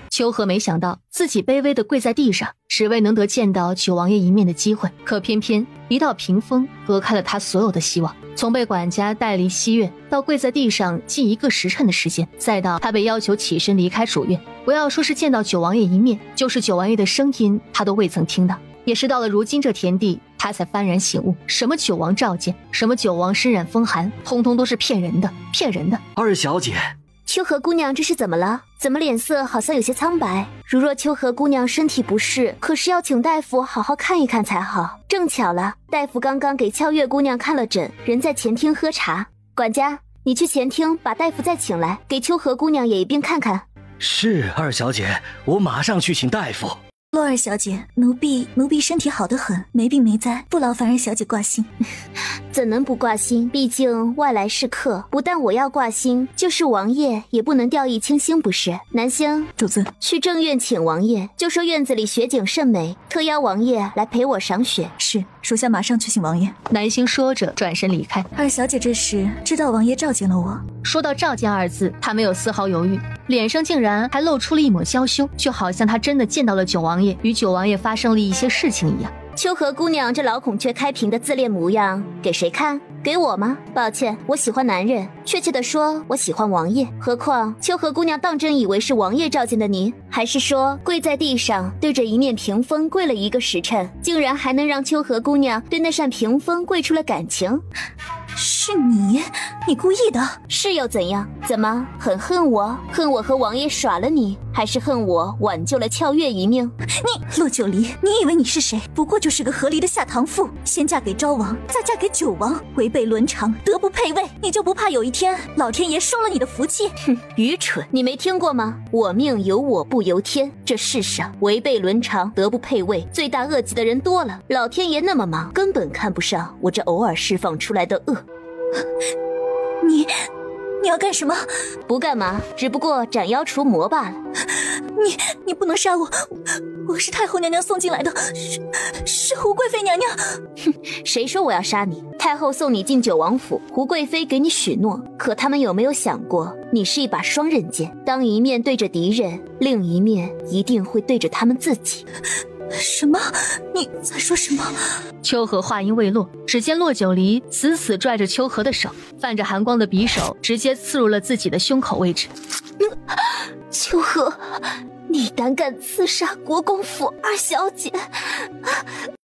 S1: 秋荷没想到自己卑微的跪在地上，只为能得见到九王爷一面的机会，可偏偏一道屏风隔开了他所有的希望。从被管家带离西院，到跪在地上近1个时辰的时间，再到他被要求起身离开主院，不要说是见到九王爷一面，就是九王爷的声音他都未曾听到。也是到了如今这田地，他才幡然醒悟，什么九王召见，什么九王身染风寒，通通都是骗人的，骗人的。
S6: 二小姐，
S14: 秋荷姑娘这是怎么了？怎么脸色好像有些苍白？如若秋荷姑娘身体不适，可是要请大夫好好看一看才好。正巧了，大夫刚刚给俏月姑娘看了诊，人在前厅喝茶。管家，你去前厅把大夫再请来，给秋荷姑娘也一并看看。
S6: 是，二小姐，我马上去请大夫。
S3: 洛二小姐，奴婢身体好得很，没病没灾，不劳凡儿小姐挂心。
S14: 怎能不挂心？毕竟外来是客，不但我要挂心，就是王爷也不能掉以轻心，不是？南星，
S3: 主子，
S14: 去正院请王爷，就说院子里雪景甚美，特邀王爷来陪我赏雪。
S3: 是，属下马上去请王爷。
S1: 南星说着转身离开。
S3: 二小姐这时知道王爷召见了我。
S1: 说到召见二字，他没有丝毫犹豫，脸上竟然还露出了一抹娇羞，就好像他真的见到了九王爷，与九王爷发生了一些事情一样。
S14: 秋荷姑娘这老孔雀开屏的自恋模样，给谁看？给我吗？抱歉，我喜欢男人，确切的说，我喜欢王爷。何况秋荷姑娘当真以为是王爷召见的您，还是说跪在地上对着一面屏风跪了1个时辰，竟然还能让秋荷姑娘对那扇屏风跪出了感情？
S3: 是你故意的？
S14: 是又怎样？怎么很恨我？恨我和王爷耍了你，还是恨我挽救了俏月一命？
S3: 你洛九离，你以为你是谁？不过就是个合离的下堂妇，先嫁给昭王，再嫁给九王，违背伦常，德不配位。你就不怕有一天老天爷收了你的福气？
S14: 哼，愚蠢！你没听过吗？我命由我不由天。这世上违背伦常、德不配位、罪大恶极的人多了，老天爷那么忙，根本看不上我这偶尔释放出来的恶。
S3: 你要干什么？
S14: 不干嘛，只不过斩妖除魔罢了。
S3: 你不能杀我，我是太后娘娘送进来的，是胡贵妃娘娘。
S14: 哼，谁说我要杀你？太后送你进九王府，胡贵妃给你许诺，可他们有没有想过，你是一把双刃剑，当一面对着敌人，另一面一定会对着他们自己。
S3: 什么？你在说什么？
S1: 秋荷话音未落，只见骆九离死死拽着秋荷的手，泛着寒光的匕首直接刺入了自己的胸口位置。
S14: 秋荷，你胆敢刺杀国公府二小姐！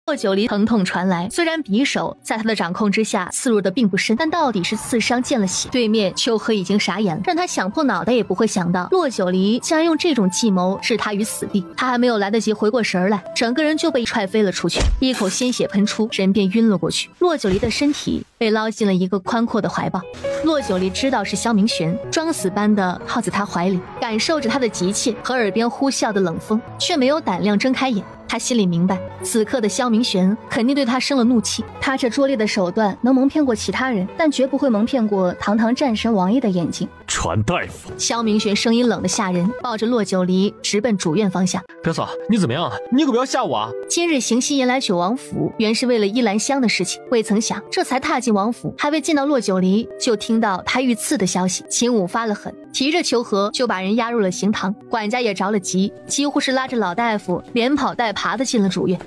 S1: 骆九离疼痛传来，虽然匕首在他的掌控之下刺入的并不深，但到底是刺伤见了血。对面秋荷已经傻眼了，让他想破脑袋也不会想到骆九离竟然用这种计谋置他于死地。他还没有来得及回过神来，整个人就被踹飞了出去，一口鲜血喷出，人便晕了过去。骆九离的身体被捞进了一个宽阔的怀抱。骆九离知道是萧明玄，装死般的靠在他怀里，感受着他的急切和耳边呼啸的冷风，却没有胆量睁开眼。他心里明白，此刻的萧明玄肯定对他生了怒气。他这拙劣的手段能蒙骗过其他人，但绝不会蒙骗过堂堂战神王爷的眼睛。
S16: 传大夫！
S1: 萧明玄声音冷得吓人，抱着骆九离直奔主院方向。
S7: 表嫂，你怎么样？你可不要吓我啊！
S1: 今日行西延来九王府，原是为了依兰香的事情，未曾想这才踏进进王府，还未见到骆九离，就听到他遇刺的消息。秦武发了狠，提着秋荷就把人押入了刑堂。管家也着了急，几乎是拉着老大夫连跑带爬的进了主院。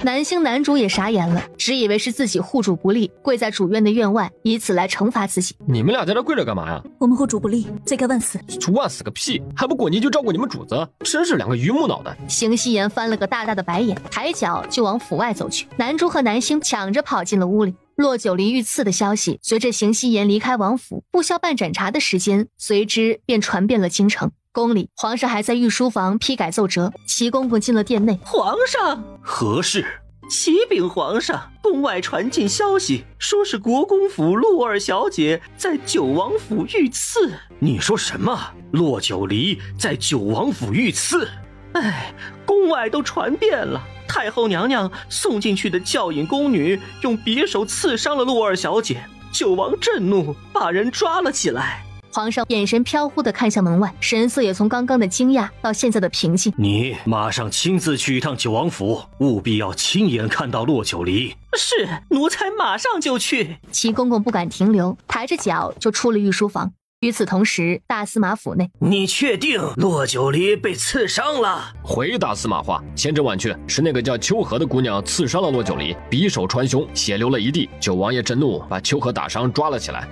S1: 南星男主也傻眼了，只以为是自己护主不力，跪在主院的院外，以此来惩罚自己。
S7: 你们俩在这跪着干嘛呀？
S3: 我们护主不力，罪该万死。
S7: 万死个屁！还不滚进去照顾你们主子？真是两个榆木脑袋！
S1: 邢夕颜翻了个大大的白眼，抬脚就往府外走去。男主和南星抢着跑进了屋里。骆九离遇刺的消息随着邢夕颜离开王府，不消半盏茶的时间，随之便传遍了京城。宫里，皇上还在御书房批改奏折。齐公公进了殿内，
S10: 皇上，
S6: 何事？
S10: 启禀皇上，宫外传进消息，说是国公府陆二小姐在九王府遇刺。
S6: 你说什么？骆九离在九王府遇刺？
S10: 哎，宫外都传遍了。太后娘娘送进去的教引宫女用匕首刺伤了陆二小姐，九王震怒，把人抓了起来。
S1: 皇上眼神飘忽地看向门外，神色也从刚刚的惊讶到现在的平静。
S6: 你马上亲自去一趟九王府，务必要亲眼看到骆九离。
S10: 是，奴才马上就去。
S1: 齐公公不敢停留，抬着脚就出了御书房。与此同时，大司马府内，
S6: 你确定骆九离被刺伤了？
S7: 回大司马话，千真万确，是那个叫秋荷的姑娘刺伤了骆九离，匕首穿胸，血流了一地。九王爷震怒，把秋荷打伤，抓了起来。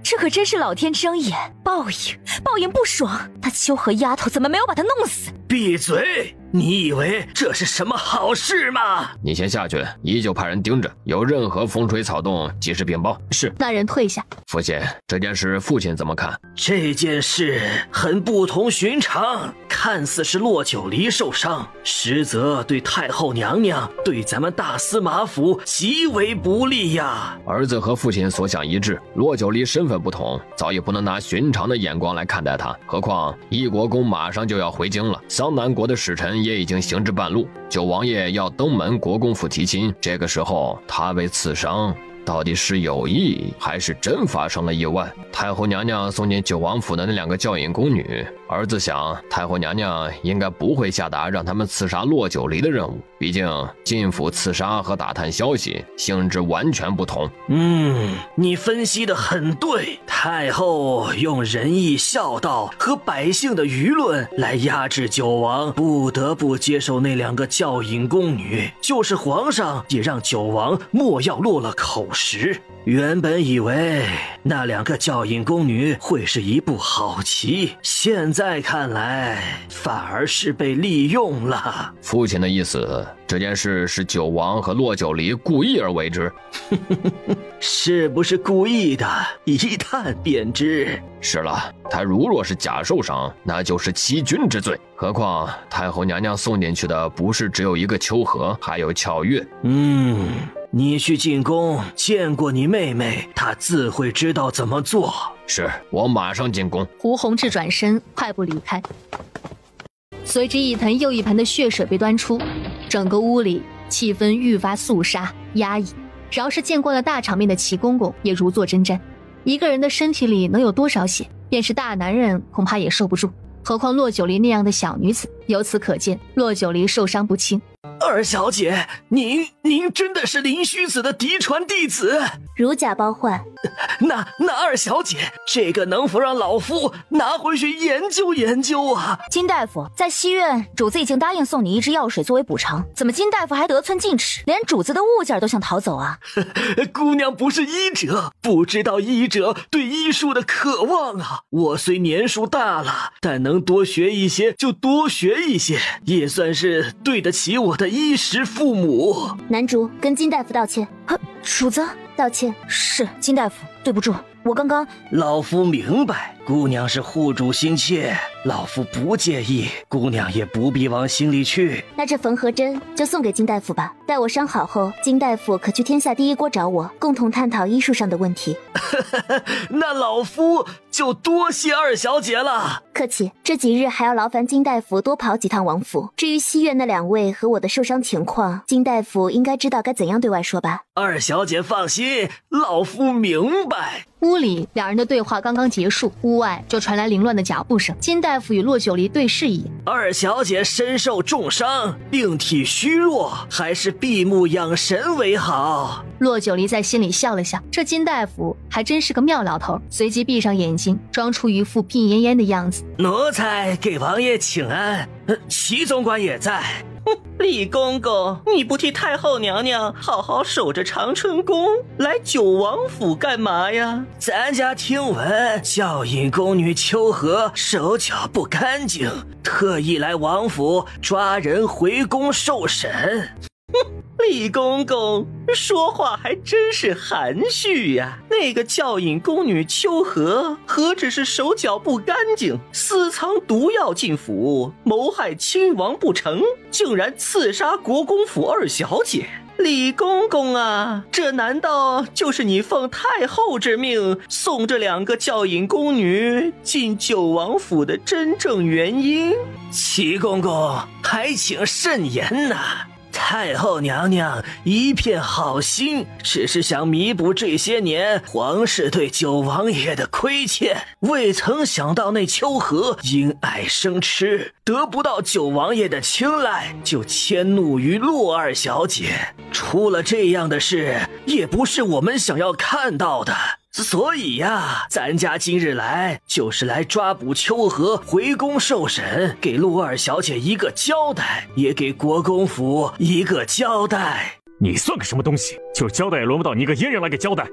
S12: 这可真是老天睁眼，报应不爽！他秋荷丫头怎么没有把他弄死？
S6: 闭嘴！你以为这是什么好事吗？
S7: 你先下去，依旧派人盯着，有任何风吹草动及时禀报。
S6: 是。
S1: 那人退下。
S7: 父亲，这件事父亲怎么看？
S6: 这件事很不同寻常，看似是骆九离受伤，实则对太后娘娘、对咱们大司马府极为不利呀。
S7: 儿子和父亲所想一致，骆九离身份不同，早已不能拿寻常的眼光来看待他。何况义国公马上就要回京了，桑南国的使臣也已经行至半路，九王爷要登门国公府提亲，这个时候他被刺伤，到底是有意还是真发生了意外？太后娘娘送进九王府的那2个教引宫女，儿子想太后娘娘应该不会下达让他们刺杀骆九离的任务，毕竟进府刺杀和打探消息性质完全不同。
S6: 你分析得很对，太后用仁义孝道和百姓的舆论来压制九王，不得不接受那2个教引宫女，就是皇上也让九王莫要落了口实。原本以为那2个教引宫女会是一步好棋，现在看来反而是被利用了。
S7: 父亲的意思，这件事是九王和骆九离故意而为之。
S6: 是不是故意的，一探便知。
S7: 是了，他如若是假受伤，那就是欺君之罪。何况太后娘娘送进去的不是只有一个秋荷，还有俏月。
S6: 你去进宫见过你妹妹，她自会知道怎么做。
S7: 是，我马上进宫。
S1: 胡弘志转身快步离开，随着一盆又一盆的血水被端出，整个屋里气氛愈发肃杀压抑。饶是见惯了大场面的齐公公也如坐针毡，一个人的身体里能有多少血，便是大男人恐怕也受不住，何况骆九离那样的小女子。由此可见，骆九离受伤不轻。
S6: 二小姐，您真的是林虚子的嫡传弟子？
S14: 如假包换。
S6: 那二小姐，这个能否让老夫拿回去研究研究啊？
S12: 金大夫，在西院，主子已经答应送你一支药水作为补偿，怎么金大夫还得寸进尺，连主子的物件都想逃走啊？
S6: 姑娘不是医者，不知道医者对医术的渴望啊。我虽年数大了，但能多学一些就多学一些，也算是对得起我的衣食父母。
S14: 男主跟金大夫道歉。
S12: 主子
S14: 道歉。
S12: 是，金大夫，对不住，我刚刚……
S6: 老夫明白，姑娘是护主心切，老夫不介意，姑娘也不必往心里去。
S14: 那这缝合针就送给金大夫吧，待我伤好后，金大夫可去天下第一锅找我，共同探讨医术上的问题。
S6: 那老夫就多谢二小姐了。
S14: 客气。这几日还要劳烦金大夫多跑几趟王府。至于西院那2位和我的受伤情况，金大夫应该知道该怎样对外说吧？
S11: 二小姐放心，老夫明白。
S1: 屋里两人的对话刚刚结束，屋外就传来凌乱的脚步声。金大夫与骆九离对视一眼，
S11: 二小姐身受重伤，病体虚弱，还是闭目养神为好。
S1: 骆九离在心里笑了笑，这金大夫还真是个妙老头，随即闭上眼睛，装出一副病恹恹的样子。
S11: 奴才给王爷请安，齐总管也在。
S10: 李公公，你不替太后娘娘好好守着长春宫，来九王府干嘛呀？
S11: 咱家听闻教引宫女秋荷手脚不干净，特意来王府抓人回宫受审。
S10: 李公公说话还真是含蓄呀！那个教引宫女秋荷何止是手脚不干净，私藏毒药进府，谋害亲王不成，竟然刺杀国公府二小姐。李公公啊，这难道就是你奉太后之命送这2个教引宫女进九王府的真正原因？
S11: 齐公公还请慎言呐。太后娘娘一片好心，只是想弥补这些年皇室对九王爷的亏欠，未曾想到那秋荷因爱生痴，得不到九王爷的青睐，就迁怒于洛二小姐。出了这样的事，也不是我们想要看到的。所以呀，咱家今日来就是来抓捕秋荷回宫受审，给陆二小姐一个交代，也给国公府一个交代。
S16: 你算个什么东西？就是交代也轮不到你一个阉人来给交代。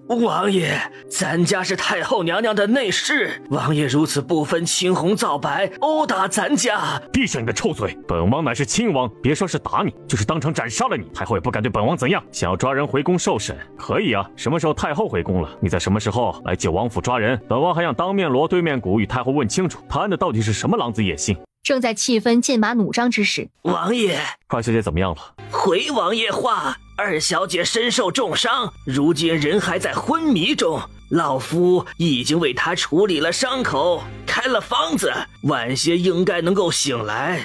S11: 王爷，咱家是太后娘娘的内侍，王爷如此不分青红皂白殴打咱家，
S16: 闭上你的臭嘴！本王乃是亲王，别说是打你，就是当场斩杀了你，太后也不敢对本王怎样。想要抓人回宫受审，可以啊，什么时候太后回宫了，你在什么时候来九王府抓人？本王还想当面锣对面鼓与太后问清楚，他安的到底是什么狼子野心。
S1: 正在气氛剑拔弩张之时，
S11: 王爷，
S16: 二小姐怎么样了？
S11: 回王爷话，二小姐身受重伤，如今人还在昏迷中，老夫已经为她处理了伤口，开了方子，晚些应该能够醒来。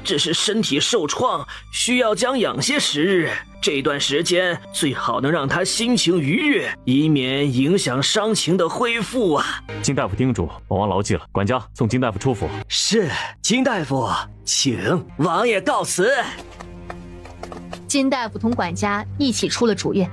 S11: 只是身体受创，需要将养些时日，这段时间最好能让她心情愉悦，以免影响伤情的恢复啊。
S16: 金大夫叮嘱，本王牢记了。管家，送金大夫出府。
S11: 是，金大夫，请。王爷告辞。
S1: 金大夫同管家一起出了主院。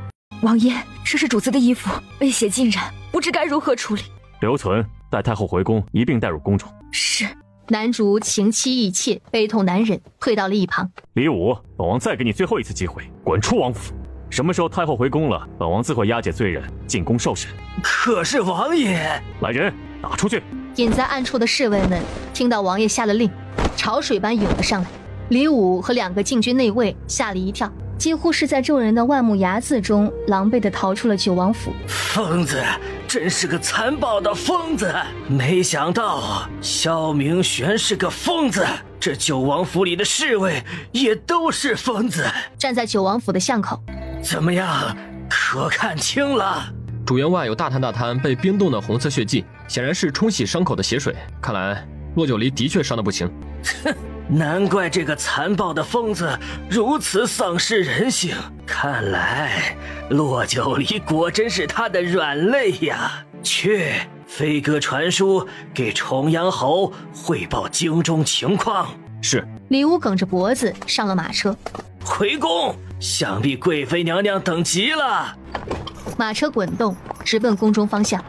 S12: 王爷，这是主子的衣服，被血浸染，不知该如何处理。
S16: 留存，待太后回宫，一并带入宫中。
S12: 是。
S1: 男主情妻意切，悲痛难忍，退到了一旁。
S16: 李武，本王再给你最后一次机会，滚出王府。什么时候太后回宫了，本王自会押解罪人进宫受审。
S11: 可是王爷，
S16: 来人，打出去！
S1: 隐在暗处的侍卫们听到王爷下了令，潮水般涌了上来。李武和2个禁军内卫吓了一跳，几乎是在众人的万目睚眦中狼狈地逃出了九王府。
S11: 疯子，真是个残暴的疯子！没想到萧明玄是个疯子，这九王府里的侍卫也都是疯子。
S1: 站在九王府的巷口，
S11: 怎么样？可看清了？
S8: 主院外有大滩被冰冻的红色血迹，显然是冲洗伤口的血水。看来骆九离的确伤得不轻。
S11: 哼，难怪这个残暴的疯子如此丧失人性。看来骆九离果真是他的软肋呀。去，飞鸽传书给重阳侯汇报京中情况。
S8: 是。
S1: 李武梗着脖子上了马车，
S11: 回宫。想必贵妃娘娘等急了。
S1: 马车滚动，直奔宫中方向。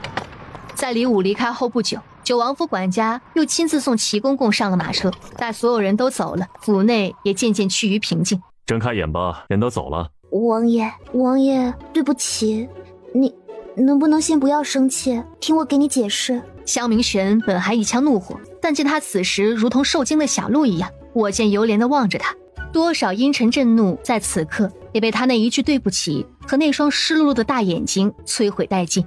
S1: 在李武离开后不久，九王府管家又亲自送齐公公上了马车。待所有人都走了，府内也渐渐趋于平静。
S16: 睁开眼吧，人都走了。
S14: 王爷，对不起，你能不能先不要生气，听我给你解释。
S1: 萧明玄本还一腔怒火，但见他此时如同受惊的小鹿一样，我见犹怜地望着他，多少阴沉震怒在此刻也被他那一句对不起和那双湿漉漉的大眼睛摧毁殆尽。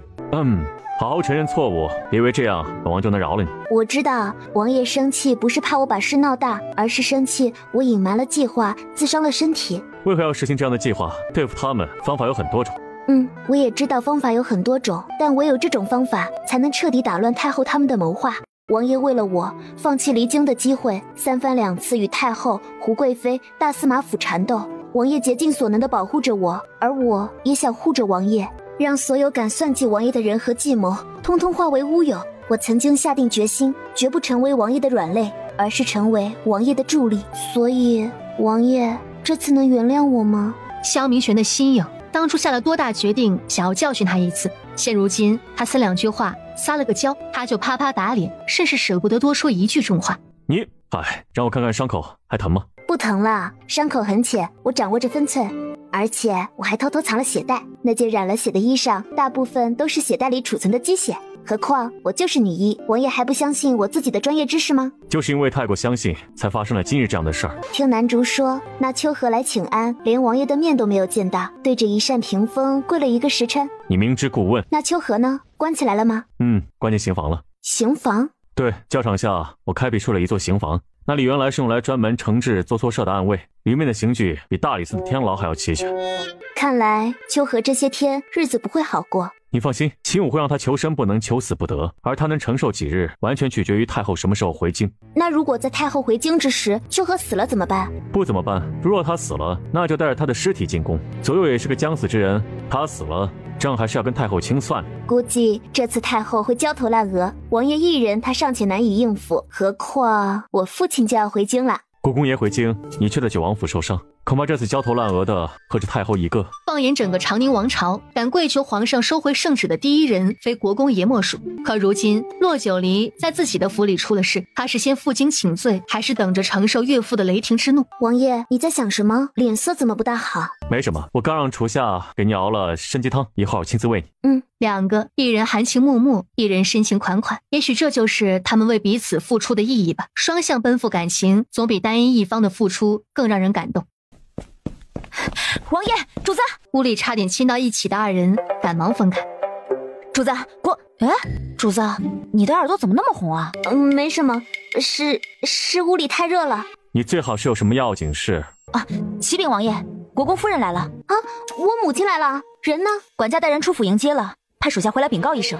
S16: 好好承认错误，别以为这样本王就能饶了你。
S14: 我知道王爷生气不是怕我把事闹大，而是生气我隐瞒了计划，自伤了身体。
S16: 为何要实行这样的计划？对付他们方法有很多种。
S14: 我也知道方法有很多种，但唯有这种方法才能彻底打乱太后他们的谋划。王爷为了我，放弃离京的机会，3番2次与太后、胡贵妃、大司马府缠斗。王爷竭尽所能地保护着我，而我也想护着王爷，让所有敢算计王爷的人和计谋，通通化为乌有。我曾经下定决心，绝不成为王爷的软肋，而是成为王爷的助力。所以，王爷这次能原谅我吗？
S1: 萧明玄的心影，当初下了多大决定，想要教训他一次，现如今他3两句话撒了个娇，他就啪啪打脸，甚是舍不得多说一句重话。
S16: 你，让我看看伤口，还疼吗？
S14: 不疼了，伤口很浅，我掌握着分寸，而且我还偷偷藏了血袋，那件染了血的衣裳，大部分都是血袋里储存的鸡血。何况我就是女医，王爷还不相信我自己的专业知识吗？
S16: 就是因为太过相信，才发生了今日这样的事儿。
S14: 听南竹说，那秋荷来请安，连王爷的面都没有见到，对着一扇屏风跪了1个时辰。
S16: 你明知故问。
S14: 那秋荷呢？关起来了吗？
S16: 关进刑房了。
S14: 刑房？
S16: 对，教场下我开辟出了一座刑房，那里原来是用来专门惩治做错事的暗卫，里面的刑具比大理寺的天牢还要齐全。
S14: 看来秋荷这些天日子不会好过。
S16: 你放心，秦武会让他求生不能，求死不得，而他能承受几日，完全取决于太后什么时候回京。
S14: 那如果在太后回京之时，秋荷死了怎么办？
S16: 不怎么办？如若他死了，那就带着他的尸体进宫。左右也是个将死之人，他死了，账还是要跟太后清算。
S14: 估计这次太后会焦头烂额，王爷一人他尚且难以应付，何况我父亲就要回京了。
S16: 国公爷回京，你却在九王府受伤，恐怕这次焦头烂额的可是太后一个。
S1: 放眼整个长宁王朝，敢跪求皇上收回圣旨的第一人，非国公爷莫属。可如今骆九离在自己的府里出了事，他是先负荆请罪，还是等着承受岳父的雷霆之怒？
S14: 王爷，你在想什么？脸色怎么不大好？
S16: 没什么，我刚让厨下给你熬了参鸡汤，一会儿我亲自喂你。
S1: 两个，一人含情脉脉，一人深情款款，也许这就是他们为彼此付出的意义吧。双向奔赴感情，总比单一一方的付出更让人感动。
S12: 王爷，主子！
S1: 屋里差点亲到一起的二人赶忙分开。
S12: 主子，主子，你的耳朵怎么那么红啊？
S14: 没什么，是屋里太热了。
S16: 你最好是有什么要紧事
S12: 啊！启禀王爷，国公夫人来了
S14: 啊！我母亲来了，人呢？
S12: 管家带人出府迎接了，派属下回来禀告一声。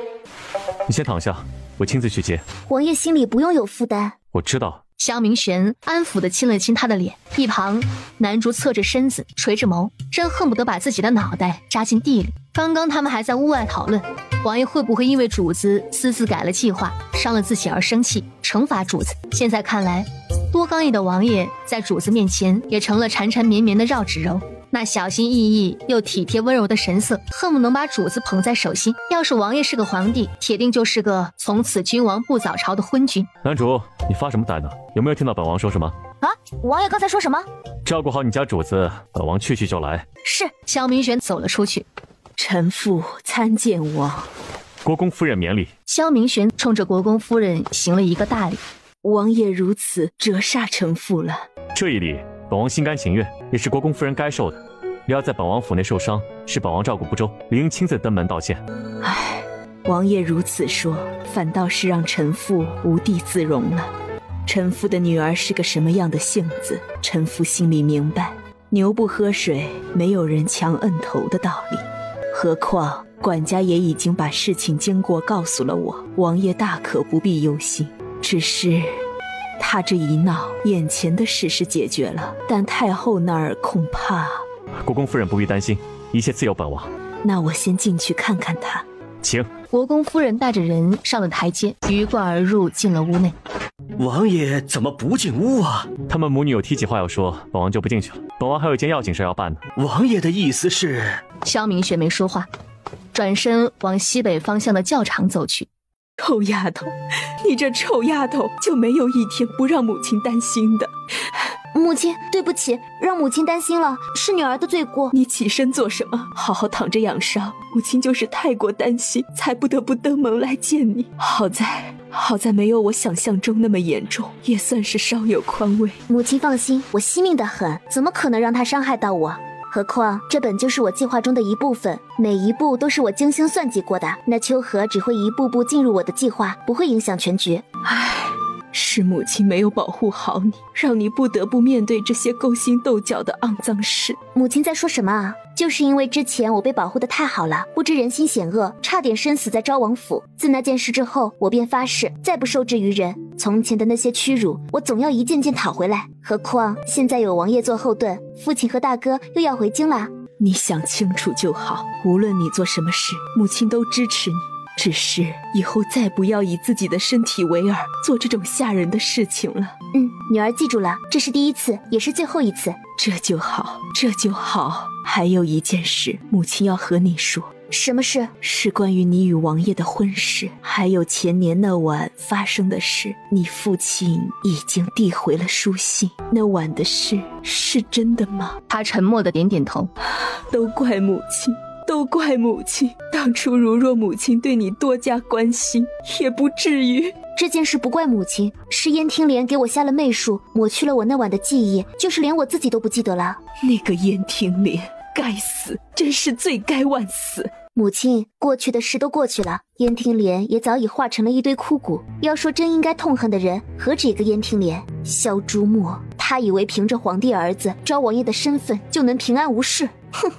S16: 你先躺下，我亲自去接。
S14: 王爷心里不用有负担。
S16: 我知道。
S1: 萧明玄安抚地亲了亲他的脸，一旁南竹侧着身子，垂着眸，真恨不得把自己的脑袋扎进地里。刚刚他们还在屋外讨论，王爷会不会因为主子私自改了计划，伤了自己而生气，惩罚主子。现在看来，多刚毅的王爷在主子面前也成了缠缠绵绵的绕指柔。那小心翼翼又体贴温柔的神色，恨不能把主子捧在手心。要是王爷是个皇帝，铁定就是个从此君王不早朝的昏君。
S16: 男主，你发什么呆呢？有没有听到本王说什么？
S12: 啊，王爷刚才说什么？
S16: 照顾好你家主子，本王去就来。
S12: 是。
S1: 萧明玄走了出去。
S13: 臣妇参见王。
S16: 国公夫人免礼。
S1: 萧明玄冲着国公夫人行了一个大礼。
S13: 王爷如此，折煞臣妇了。
S16: 这一礼，本王心甘情愿，也是国公夫人该受的。不要在本王府内受伤，是本王照顾不周，理应亲自登门道歉。
S13: 唉，王爷如此说，反倒是让臣妇无地自容了。臣妇的女儿是个什么样的性子，臣妇心里明白。牛不喝水，没有人强摁头的道理。何况管家也已经把事情经过告诉了我，王爷大可不必忧心。只是他这一闹，眼前的事是解决了，但太后那儿恐怕……
S16: 国公夫人不必担心，一切自有本王。
S13: 那我先进去看看他。
S16: 请。
S1: 国公夫人带着人上了台阶，鱼贯而入，进了屋内。
S6: 王爷怎么不进屋啊？
S16: 他们母女有提起话要说，本王就不进去了。本王还有一件要紧事要办呢。
S6: 王爷的意思是……
S1: 萧明玄没说话，转身往西北方向的教场走去。
S13: 臭丫头，你这臭丫头就没有一天不让母亲担心的。
S14: 母亲，对不起，让母亲担心了，是女儿的罪过。
S13: 你起身做什么？好好躺着养伤。母亲就是太过担心，才不得不登门来见你。好在没有我想象中那么严重，也算是稍有宽慰。
S14: 母亲放心，我惜命得很，怎么可能让她伤害到我？何况这本就是我计划中的一部分，每一步都是我精心算计过的。那秋荷只会一步步进入我的计划，不会影响全局。
S13: 唉，
S3: 是母亲没有保护好你，让你不得不面对这些勾心斗角的肮脏事。
S14: 母亲在说什么啊？就是因为之前我被保护得太好了，不知人心险恶，差点身死在昭王府。自那件事之后，我便发誓再不受制于人。从前的那些屈辱，我总要一件件讨回来。何况现在有王爷做后盾，父亲和大哥又要回京啦。
S3: 你想清楚就好，无论你做什么事，母亲都支持你。只是以后再不要以自己的身体为饵，做这种吓人的事情了。
S14: 女儿记住了，这是第一次，也是最后一次。
S3: 这就好，这就好。还有一件事，母亲要和你说。
S14: 什么事？
S3: 是关于你与王爷的婚事，还有前年那晚发生的事。你父亲已经递回了书信，那晚的事是真的吗？
S1: 他沉默地点点头。
S3: 都怪母亲，都怪母亲。当初如若母亲对你多加关心，也不至于。
S14: 这件事不怪母亲，是燕听莲给我下了媚术，抹去了我那晚的记忆，就是连我自己都不记得了。
S3: 那个燕听莲该死，真是罪该万死。
S14: 母亲，过去的事都过去了，燕听莲也早已化成了一堆枯骨。要说真应该痛恨的人，何止一个燕听莲？萧朱墨，他以为凭着皇帝儿子昭王爷的身份就能平安无事。哼！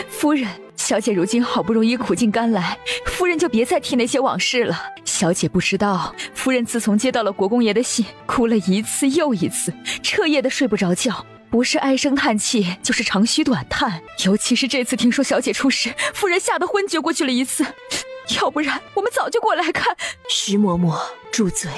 S12: 夫人，小姐如今好不容易苦尽甘来，夫人就别再提那些往事了。小姐不知道，夫人自从接到了国公爷的信，哭了一次又一次，彻夜的睡不着觉，不是唉声叹气，就是长吁短叹。尤其是这次听说小姐出事，夫人吓得昏厥过去了一次，要不然我们早就过来看。
S3: 徐嬷嬷，住嘴，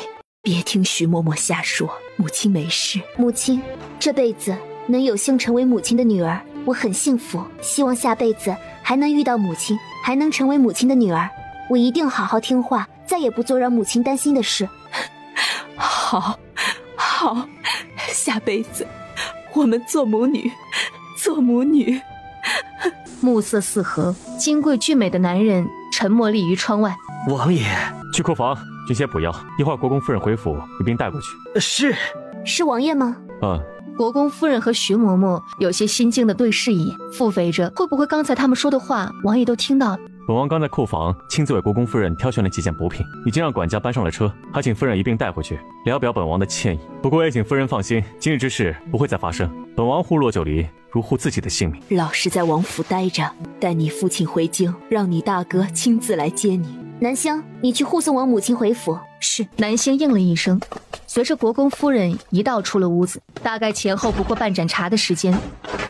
S3: 别听徐嬷嬷瞎说，母亲没事。
S14: 母亲，这辈子能有幸成为母亲的女儿，我很幸福，希望下辈子还能遇到母亲，还能成为母亲的女儿。我一定好好听话，再也不做让母亲担心的事。
S3: 好，下辈子我们做母女。
S1: 暮色四合，金贵俊美的男人沉默立于窗外。
S6: 王爷，
S16: 去库房，军些补药，一会儿国公夫人回府，一并带过去。
S14: 是王爷吗？
S1: 国公夫人和徐嬷嬷有些心惊的对视一眼，腹诽着会不会刚才他们说的话王爷都听到了。
S16: 本王刚在库房亲自为国公夫人挑选了几件补品，已经让管家搬上了车，还请夫人一并带回去，聊表本王的歉意。不过也请夫人放心，今日之事不会再发生，本王护洛九离如护自己的性命。
S3: 老实在王府待着，带你父亲回京，让你大哥亲自来接你。
S14: 南星，你去护送我母亲回府。
S1: 是。南星应了一声，随着国公夫人一道出了屋子，大概前后不过半盏茶的时间，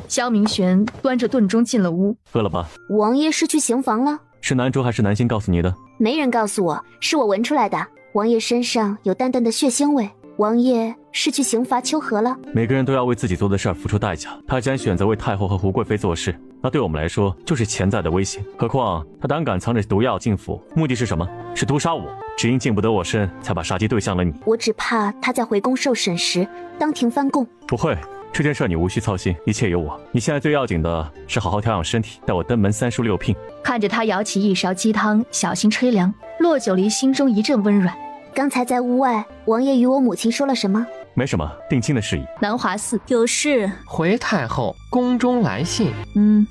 S1: 萧明玄端着炖盅进了屋。
S16: 饿了吧？
S14: 王爷是去刑房了？
S16: 是南竹还是南星告诉你的？
S14: 没人告诉我，是我闻出来的。王爷身上有淡淡的血腥味，王爷是去刑罚秋荷了？
S16: 每个人都要为自己做的事儿付出代价，他既然选择为太后和胡贵妃做事，那对我们来说就是潜在的威胁。何况他胆敢藏着毒药进府，目的是什么？是毒杀我。只因见不得我身，才把杀机对向了你。
S14: 我只怕他在回宫受审时当庭翻供。
S16: 不会，这件事你无需操心，一切有我。你现在最要紧的是好好调养身体，待我登门36聘。
S1: 看着他舀起一勺鸡汤，小心吹凉，洛九离心中一阵温软。
S14: 刚才在屋外，王爷与我母亲说了什么？
S16: 没什么，定亲的事宜。
S1: 南华寺
S8: 有事，回太后，宫中来信。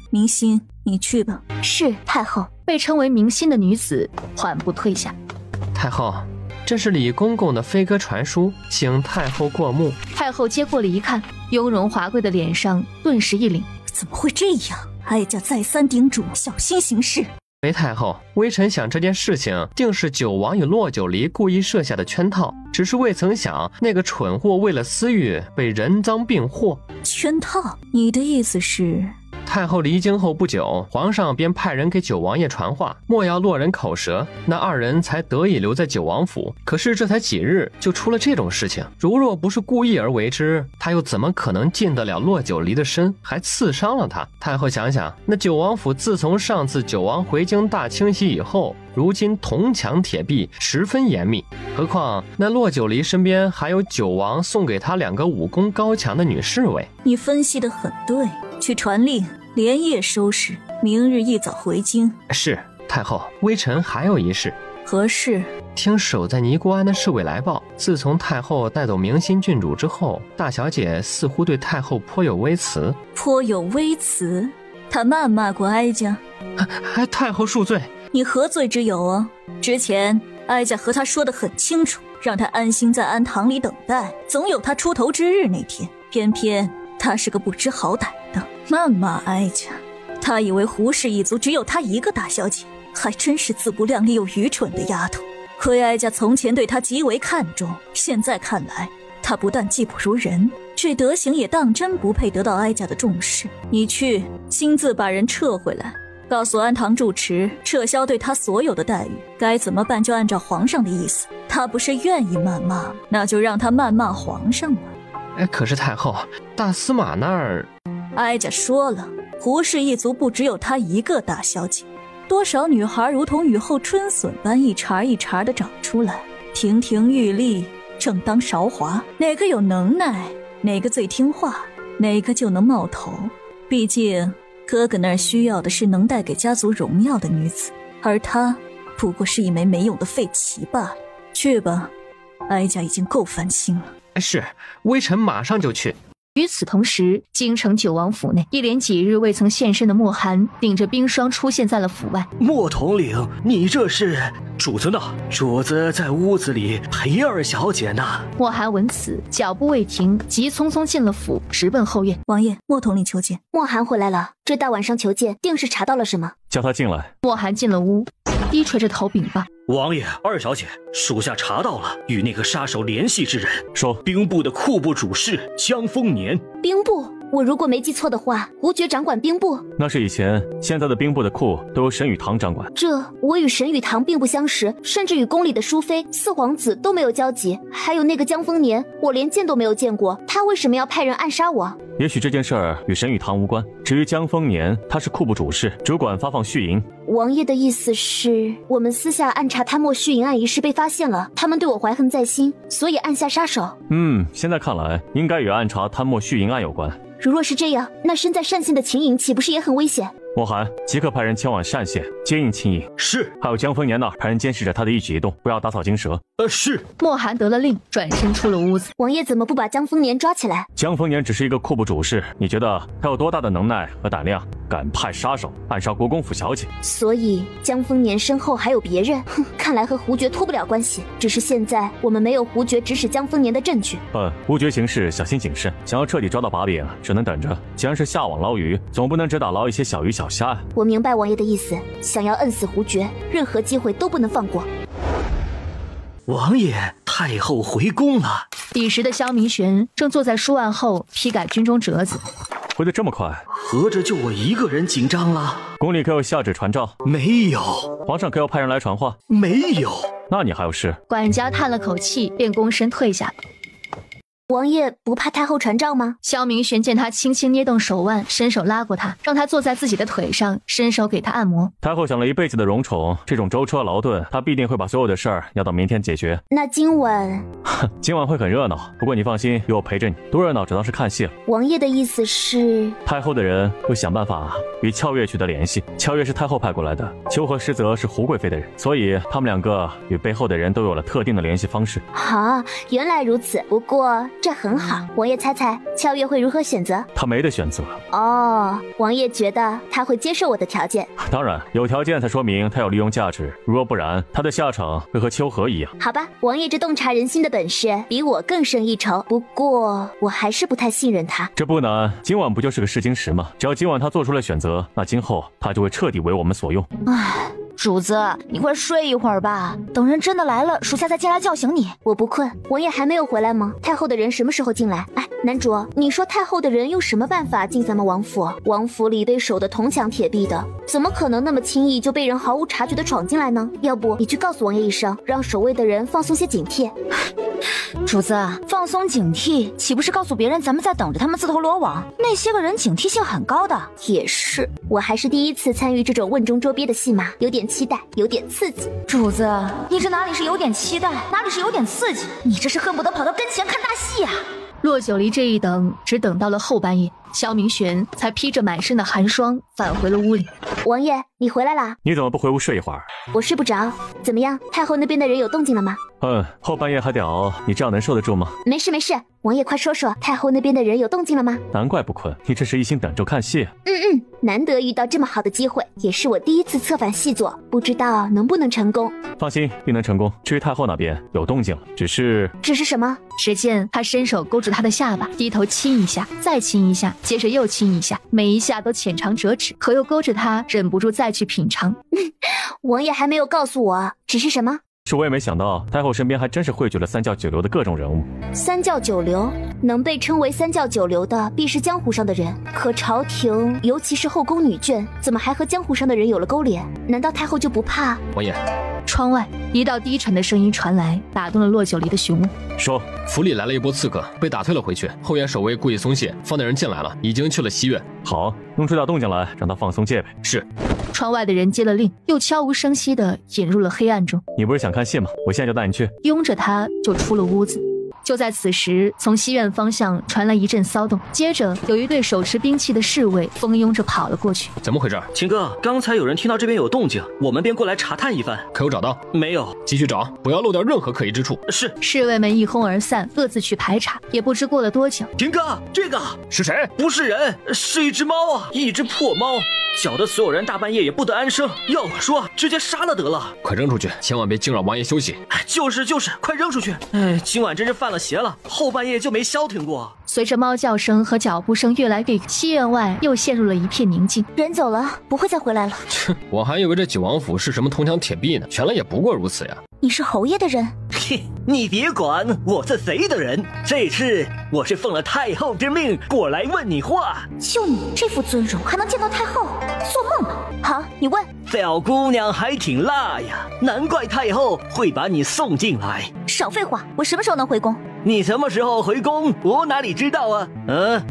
S3: 明心，你去吧。
S14: 是太后。
S1: 被称为明心的女子缓步退下。
S8: 太后，这是李公公的飞鸽传书，请太后过目。
S1: 太后接过了一看，雍容华贵的脸上顿时一凛。
S3: 怎么会这样？哀家再三叮嘱，小心行事。
S8: 回太后，微臣想这件事情定是九王与洛九离故意设下的圈套，只是未曾想那个蠢货为了私欲被人赃并获。
S3: 圈套？你的意思是？
S8: 太后离京后不久，皇上便派人给九王爷传话，莫要落人口舌，那二人才得以留在九王府。可是这才几日，就出了这种事情。如若不是故意而为之，他又怎么可能进得了洛九离的身，还刺伤了他？太后想想，那九王府自从上次九王回京大清洗以后，如今铜墙铁壁，十分严密。何况那洛九离身边还有九王送给他2个武功高强的女侍卫。
S3: 你分析得很对，去传令，连夜收拾，明日一早回京。
S8: 是，太后，微臣还有一事。
S3: 何事？
S8: 听守在尼姑庵的侍卫来报，自从太后带走明心郡主之后，大小姐似乎对太后颇有微词。
S3: 颇有微词？她谩骂过哀家？
S8: 太后恕罪。
S3: 你何罪之有啊？之前哀家和她说得很清楚，让他安心在安堂里等待，总有他出头之日那天。偏偏他是个不知好歹的，谩骂哀家。他以为胡氏一族只有他一个大小姐，还真是自不量力又愚蠢的丫头。亏哀家从前对他极为看重，现在看来，他不但技不如人，这德行也当真不配得到哀家的重视。你去亲自把人撤回来，告诉安堂住持撤销对他所有的待遇，该怎么办就按照皇上的意思。他不是愿意谩骂，那就让他谩骂皇上吧。
S8: 可是太后，大司马那儿……
S3: 哀家说了，胡氏一族不只有她一个大小姐，多少女孩如同雨后春笋般一茬一茬地长出来，亭亭玉立，正当韶华。哪个有能耐，哪个最听话，哪个就能冒头。毕竟哥哥那儿需要的是能带给家族荣耀的女子，而她不过是一枚没用的废棋罢了。去吧，哀家已经够烦心了。
S8: 是，微臣马上就去。
S1: 与此同时，京城九王府内，一连几日未曾现身的莫寒顶着冰霜出现在了府外。
S6: 莫统领，你这是？主子呢？主子在屋子里陪二小姐呢。
S1: 莫寒闻此，脚步未停，急匆匆进了府，直奔后院。
S3: 王爷，莫统领求见。
S14: 莫寒回来了，这大晚上求见，定是查到了什么？
S16: 叫他进来。
S1: 莫寒进了屋，低垂着头禀报：
S6: 王爷，二小姐，属下查到了与那个杀手联系之人，
S16: 说
S6: 兵部的库部主事江丰年。
S14: 兵部？我如果没记错的话，胡爵掌管兵部。
S16: 那是以前，现在的兵部的库都由沈雨堂掌管。
S14: 这我与沈雨堂并不相识，甚至与宫里的淑妃、四皇子都没有交集。还有那个江丰年，我连见都没有见过，他为什么要派人暗杀我？
S16: 也许这件事儿与沈雨堂无关。至于江丰年，他是库部主事，主管发放续银。
S14: 王爷的意思是，我们私下暗查贪墨续银案一事被发现了，他们对我怀恨在心，所以暗下杀手。
S16: 现在看来，应该与暗查贪墨续银案有关。
S14: 如若是这样，那身在单县的秦颖岂不是也很危险？
S16: 莫寒，即刻派人前往单县接应秦颖。
S6: 是。
S16: 还有江丰年那儿，派人监视着他的一举一动，不要打草惊蛇。
S6: 是。
S1: 莫寒得了令，转身出了屋子。
S14: 王爷怎么不把江丰年抓起来？
S16: 江丰年只是一个库部主事，你觉得他有多大的能耐和胆量，敢派杀手暗杀国公府小姐？
S14: 所以江丰年身后还有别人？哼，看来和胡爵脱不了关系。只是现在我们没有胡爵指使江丰年的证据。
S16: 胡爵行事小心谨慎，想要彻底抓到把柄，只能等着。既然是下网捞鱼，总不能只打捞一些小鱼小虾啊。
S14: 我明白王爷的意思，想要摁死胡爵，任何机会都不能放过。
S6: 王爷，太后回宫了。
S1: 彼时的萧明玄正坐在书案后批改军中折子。
S16: 回得这么快，
S6: 合着就我一个人紧张了？
S16: 宫里可有下旨传召？
S6: 没有。
S16: 皇上可有派人来传话？
S6: 没有。
S16: 那你还有事？
S1: 管家叹了口气，便躬身退下。
S14: 王爷不怕太后传召吗？
S1: 萧明玄见他轻轻捏动手腕，伸手拉过他，让他坐在自己的腿上，伸手给他按摩。
S16: 太后享了一辈子的荣宠，这种舟车劳顿，她必定会把所有的事儿要到明天解决。
S14: 那今晚？
S16: 今晚会很热闹，不过你放心，有我陪着你，多热闹只当是看戏了。
S14: 王爷的意思是？
S16: 太后的人会想办法与俏月取得联系，俏月是太后派过来的，秋和实则是胡贵妃的人，所以他们两个与背后的人都有了特定的联系方式。
S14: 啊，原来如此。不过这很好，王爷猜猜俏月会如何选择？
S16: 他没得选择。
S14: 哦，王爷觉得他会接受我的条件？
S16: 当然，有条件才说明他有利用价值，若不然，他的下场会和秋和一样。
S14: 好吧，王爷这洞察人心的本事比我更胜一筹，不过我还是不太信任他。
S16: 这不难，今晚不就是个试金石吗？只要今晚他做出了选择，那今后他就会彻底为我们所用。
S12: 唉，主子，你快睡一会儿吧，等人真的来了，属下再进来叫醒你。
S14: 我不困。王爷还没有回来吗？太后的人什么时候进来？哎，男主，你说太后的人用什么办法进咱们王府？王府里被守得铜墙铁壁的，怎么可能那么轻易就被人毫无察觉的闯进来呢？要不你去告诉王爷一声，让守卫的人放松些警惕。
S12: 主子，放松警惕，岂不是告诉别人咱们在等着他们自投罗网？那些个人警惕性很高的。
S14: 也是，我还是第一次参与这种瓮中捉鳖的戏码，有点期待，有点刺激。
S12: 主子，你这哪里是有点期待，哪里是有点刺激？你这是恨不得跑到跟前看大戏啊！
S1: 骆九离这一等，只等到了后半夜，萧明玄才披着满身的寒霜返回了屋里。
S14: 王爷，你回来啦？
S16: 你怎么不回屋睡一会儿？
S14: 我睡不着。怎么样，太后那边的人有动静了吗？
S16: 后半夜还得熬，你这样能受得住吗？
S14: 没事没事，王爷快说说，太后那边的人有动静了吗？
S16: 难怪不困，你这是一心等着看戏。
S14: 难得遇到这么好的机会，也是我第一次策反细作，不知道能不能成功。
S16: 放心，必能成功。至于太后那边有动静了，只是
S14: 什么？
S1: 只见他伸手勾住她的下巴，低头亲一下，再亲一下，接着又亲一下，每一下都浅尝辄止，可又勾着他忍不住再去品尝。
S14: 王爷还没有告诉我，只是什么？
S16: 是我也没想到，太后身边还真是汇聚了三教九流的各种人物。
S14: 三教九流，能被称为三教九流的，必是江湖上的人。可朝廷，尤其是后宫女眷，怎么还和江湖上的人有了勾连？难道太后就不怕？
S7: 王爷，
S1: 窗外一道低沉的声音传来，打动了骆九离的询问。
S16: 说，
S7: 府里来了一波刺客，被打退了回去。后院守卫故意松懈，放的人进来了，已经去了西院。
S16: 好，弄出点动静来，让他放松戒备。
S7: 是。
S1: 窗外的人接了令，又悄无声息地引入了黑暗中。
S16: 你不是想看戏吗？我现在就带你去。
S1: 拥着他就出了屋子。就在此时，从西院方向传来一阵骚动，接着有一队手持兵器的侍卫蜂拥着跑了过去。
S7: 怎么回事？
S6: 秦哥，刚才有人听到这边有动静，我们便过来查探一番。
S7: 可有找到？
S6: 没有。
S7: 继续找，不要漏掉任何可疑之处。
S6: 是。
S1: 侍卫们一哄而散，各自去排查。也不知过了多久，
S6: 秦哥，这个
S7: 是谁？
S6: 不是人，是一只猫啊，一只破猫，搅得所有人大半夜也不得安生。要我说，直接杀了得了。
S7: 快扔出去，千万别惊扰王爷休息。
S6: 就是，快扔出去！哎，今晚真是犯了邪了，后半夜就没消停过。
S1: 随着猫叫声和脚步声越来越远，西院外又陷入了一片宁静。
S14: 人走了，不会再回来了。
S7: 我还以为这九王府是什么铜墙铁壁呢，原来也不过如此呀。
S14: 你是侯爷的人？
S10: 嘿，你别管我是谁的人，这次我是奉了太后之命过来问你话。
S14: 就你这副尊容，还能见到太后？做梦吧！好，你问。
S10: 小姑娘还挺辣呀，难怪太后会把你送进来。
S14: 少废话，我什么时候能回宫？
S10: 你什么时候回宫，我哪里知道啊？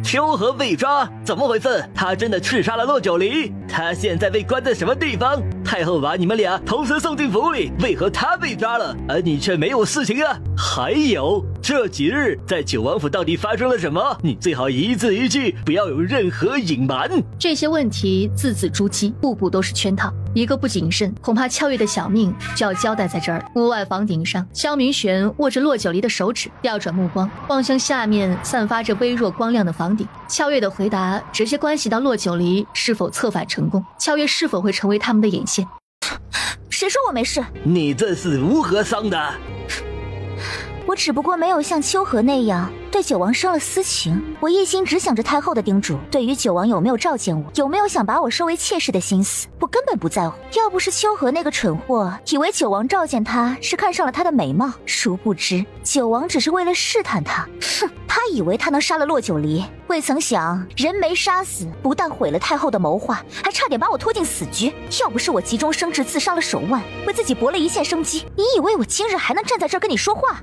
S10: 秋荷被抓，怎么回事？他真的刺杀了骆九离？他现在被关在什么地方？太后把你们俩同时送进府里，为何他被抓了，而你却没有事情啊？还有这几日在九王府到底发生了什么？你最好一字一句，不要有任何隐瞒。
S1: 这些问题字字珠玑，步步都是圈套，一个不谨慎，恐怕俏月的小命就要交代在这儿。屋外房顶上，萧明玄握着骆九离的手指，调转目光望向下面散发着微弱光亮的房顶。俏月的回答直接关系到骆九离是否策反成功，俏月是否会成为他们的眼线。
S14: 谁说我没事？
S10: 你这是如何伤的？
S14: 我只不过没有像秋荷那样对九王生了私情，我一心只想着太后的叮嘱，对于九王有没有召见我，有没有想把我收为妾室的心思，我根本不在乎。要不是秋荷那个蠢货以为九王召见他是看上了他的美貌，殊不知九王只是为了试探他。哼，他以为他能杀了骆九离，未曾想人没杀死，不但毁了太后的谋划，还差点把我拖进死局。要不是我急中生智自杀了手腕，为自己搏了一线生机，你以为我今日还能站在这儿跟你说话？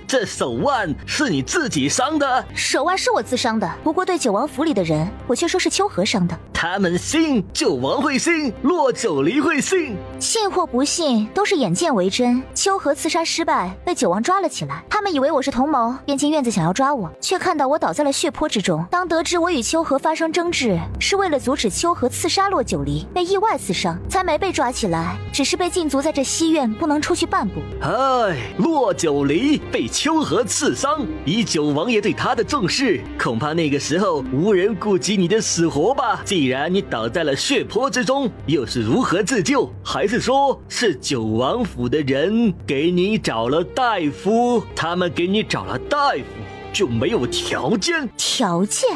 S10: 这手腕是你自己伤的？
S14: 手腕是我自伤的，不过对九王府里的人，我却说是秋荷伤的。
S10: 他们信九王会信，骆九离会信，
S14: 信或不信都是眼见为真。秋荷刺杀失败，被九王抓了起来，他们以为我是同谋，便进院子想要抓我，却看到我倒在了血泊之中。当得知我与秋荷发生争执，是为了阻止秋荷刺杀骆九离，被意外刺伤，才没被抓起来，只是被禁足在这西院，不能出去半步。
S10: 哎，骆九离被秋荷刺伤，以九王爷对他的重视，恐怕那个时候无人顾及你的死活吧。既然你倒在了血泊之中，又是如何自救？还是说是九王府的人给你找了大夫？他们给你找了大夫就没有条件？
S14: 条件？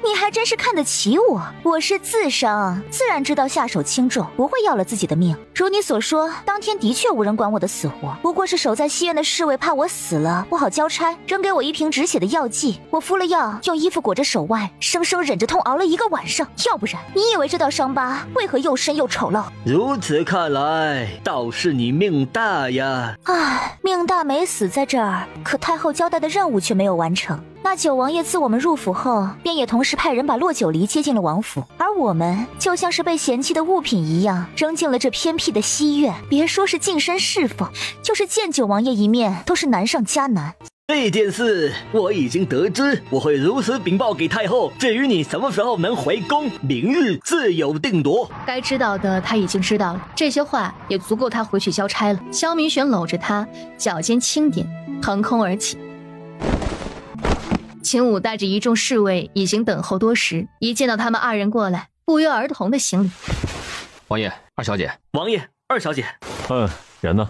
S14: 你还真是看得起我。我是自伤，自然知道下手轻重，不会要了自己的命。如你所说，当天的确无人管我的死活，不过是守在西院的侍卫怕我死了不好交差，扔给我一瓶止血的药剂，我敷了药，用衣服裹着手腕，生生忍着痛熬了1个晚上。要不然，你以为这道伤疤为何又深又丑陋？
S10: 如此看来，倒是你命大呀！
S14: 唉，命大没死在这儿，可太后交代的任务却没有完成。那九王爷自我们入府后，便也同时派人把骆九离接进了王府，而我们就像是被嫌弃的物品一样，扔进了这偏僻的西院。别说是近身侍奉，就是见九王爷一面都是难上加难。
S6: 这件事我已经得知，我会如实禀报给太后。至于你什么时候能回宫，明日自有定夺。
S1: 该知道的他已经知道了，这些话也足够他回去交差了。萧明玄搂着他，脚尖轻点，腾空而起。秦武带着一众侍卫已经等候多时，一见到他们二人过来，不约而同的行礼。
S2: 王爷，二小姐。
S6: 王爷，二小姐。
S16: 人呢？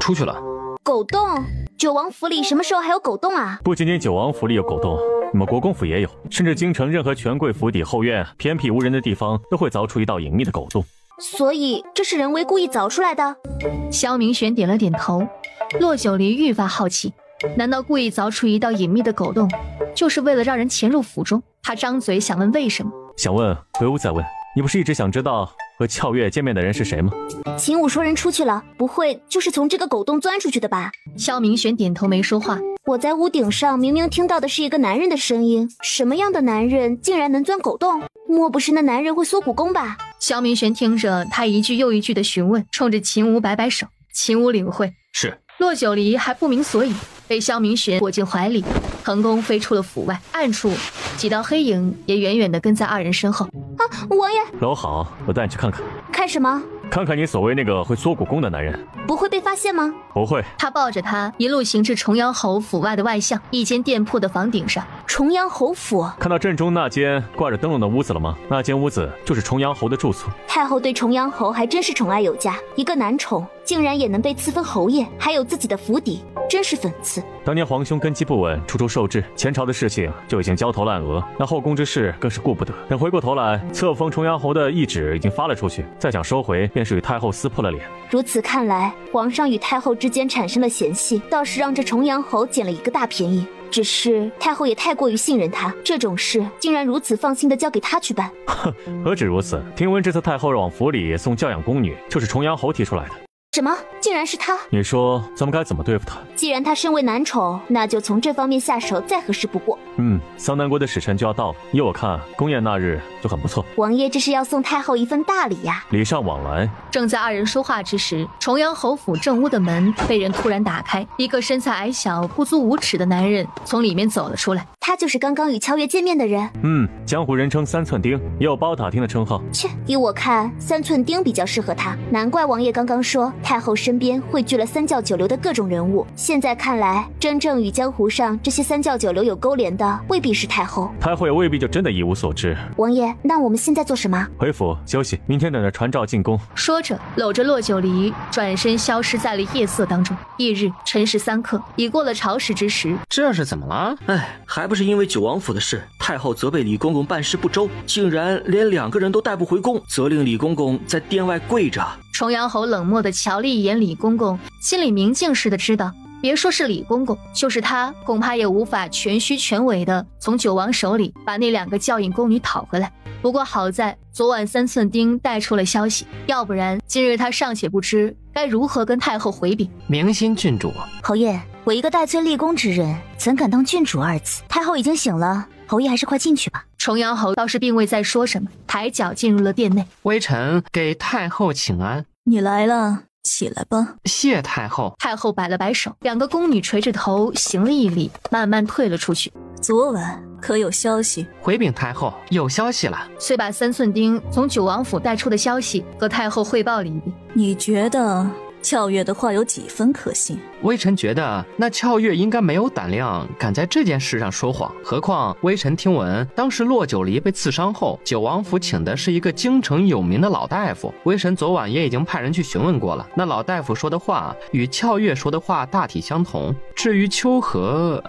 S2: 出去了。
S14: 狗洞？九王府里什么时候还有狗洞啊？
S16: 不仅仅九王府里有狗洞，你们国公府也有，甚至京城任何权贵府邸后院偏僻无人的地方都会凿出一道隐秘的狗洞。
S14: 所以这是人为故意凿出来的？
S1: 萧明玄点了点头。骆九离愈发好奇，难道故意凿出一道隐秘的狗洞，就是为了让人潜入府中？他张嘴想问为什么，
S16: 想问回屋再问。你不是一直想知道和俏月见面的人是谁吗？
S14: 秦武说人出去了，不会就是从这个狗洞钻出去的吧？
S1: 萧明玄点头没说话。
S14: 我在屋顶上明明听到的是一个男人的声音，什么样的男人竟然能钻狗洞？莫不是那男人会缩骨功吧？
S1: 萧明玄听着他一句又一句的询问，冲着秦武摆摆手。秦武领会
S2: 是。
S1: 骆九离还不明所以，被萧明玄裹进怀里，腾空飞出了府外。暗处几道黑影也远远地跟在二人身后。
S14: 王爷，
S16: 楼好，我带你去看看。
S14: 看什么？
S16: 看看你所谓那个会缩骨功的男人。
S14: 不会被发现吗？
S16: 不会。
S1: 他抱着他一路行至重阳侯府外的外巷，一间店铺的房顶上。
S14: 重阳侯府？
S16: 看到正中那间挂着灯笼的屋子了吗？那间屋子就是重阳侯的住处。
S14: 太后对重阳侯还真是宠爱有加，一个男宠竟然也能被赐封侯爷，还有自己的府邸，真是讽刺。
S16: 当年皇兄根基不稳，处处受制，前朝的事情就已经焦头烂额，那后宫之事更是顾不得。等回过头来，册封重阳侯的懿旨已经发了出去，再想收回，便是与太后撕破了脸。
S14: 如此看来，皇上与太后之间产生了嫌隙，倒是让这重阳侯捡了一个大便宜。只是太后也太过于信任他，这种事竟然如此放心的交给他去办。
S16: 何止如此，听闻这次太后往府里送教养宫女，就是重阳侯提出来的。
S14: 什么？竟然是他？
S16: 你说咱们该怎么对付他？
S14: 既然他身为男宠，那就从这方面下手，再合适不过。
S16: 桑南国的使臣就要到了，依我看，宫宴那日就很不错。
S14: 王爷这是要送太后一份大礼呀！
S16: 礼尚往来。
S1: 正在二人说话之时，重阳侯府正屋的门被人突然打开，一个身材矮小、不足5尺的男人从里面走了出来。
S14: 他就是刚刚与俏月见面的人。
S16: 江湖人称3寸钉，也有包打听的称号。
S14: 切，依我看，3寸钉比较适合他。难怪王爷刚刚说太后身边汇聚了3教9流的各种人物。现在看来，真正与江湖上这些3教9流有勾连的，未必是太后。
S16: 太后也未必就真的一无所知。
S14: 王爷，那我们现在做什么？
S16: 回府休息，明天等着传召进宫。
S1: 说着，搂着骆九离，转身消失在了夜色当中。翌日辰时3刻，已过了朝时之时。
S2: 这是怎么了？
S6: 还不是因为九王府的事，太后责备李公公办事不周，竟然连2个人都带不回宫，责令李公公在殿外跪着。
S1: 重阳侯冷漠地瞧了一眼李公公，心里明镜似的知道，别说是李公公，就是他恐怕也无法全虚全伪的从九王手里把那2个教引宫女讨回来。不过好在昨晚3寸钉带出了消息，要不然今日他尚且不知该如何跟太后回禀。
S8: 明心郡主，
S9: 侯爷，我一个戴罪立功之人，怎敢当郡主2字？太后已经醒了，侯爷还是快进去吧。
S1: 重阳侯倒是并未再说什么，抬脚进入了殿内。
S8: 微臣给太后请安。
S3: 你来了，起来吧。
S8: 谢太后。
S1: 太后摆了摆手，2个宫女垂着头行了一礼，慢慢退了出去。
S3: 昨晚可有消息？
S8: 回禀太后，有消息了。
S1: 遂把3寸钉从九王府带出的消息和太后汇报了一遍。
S3: 你觉得俏月的话有几分可信？
S8: 微臣觉得那俏月应该没有胆量敢在这件事上说谎，何况微臣听闻当时骆九离被刺伤后，九王府请的是一个京城有名的老大夫，微臣昨晚也已经派人去询问过了，那老大夫说的话与俏月说的话大体相同。至于秋荷，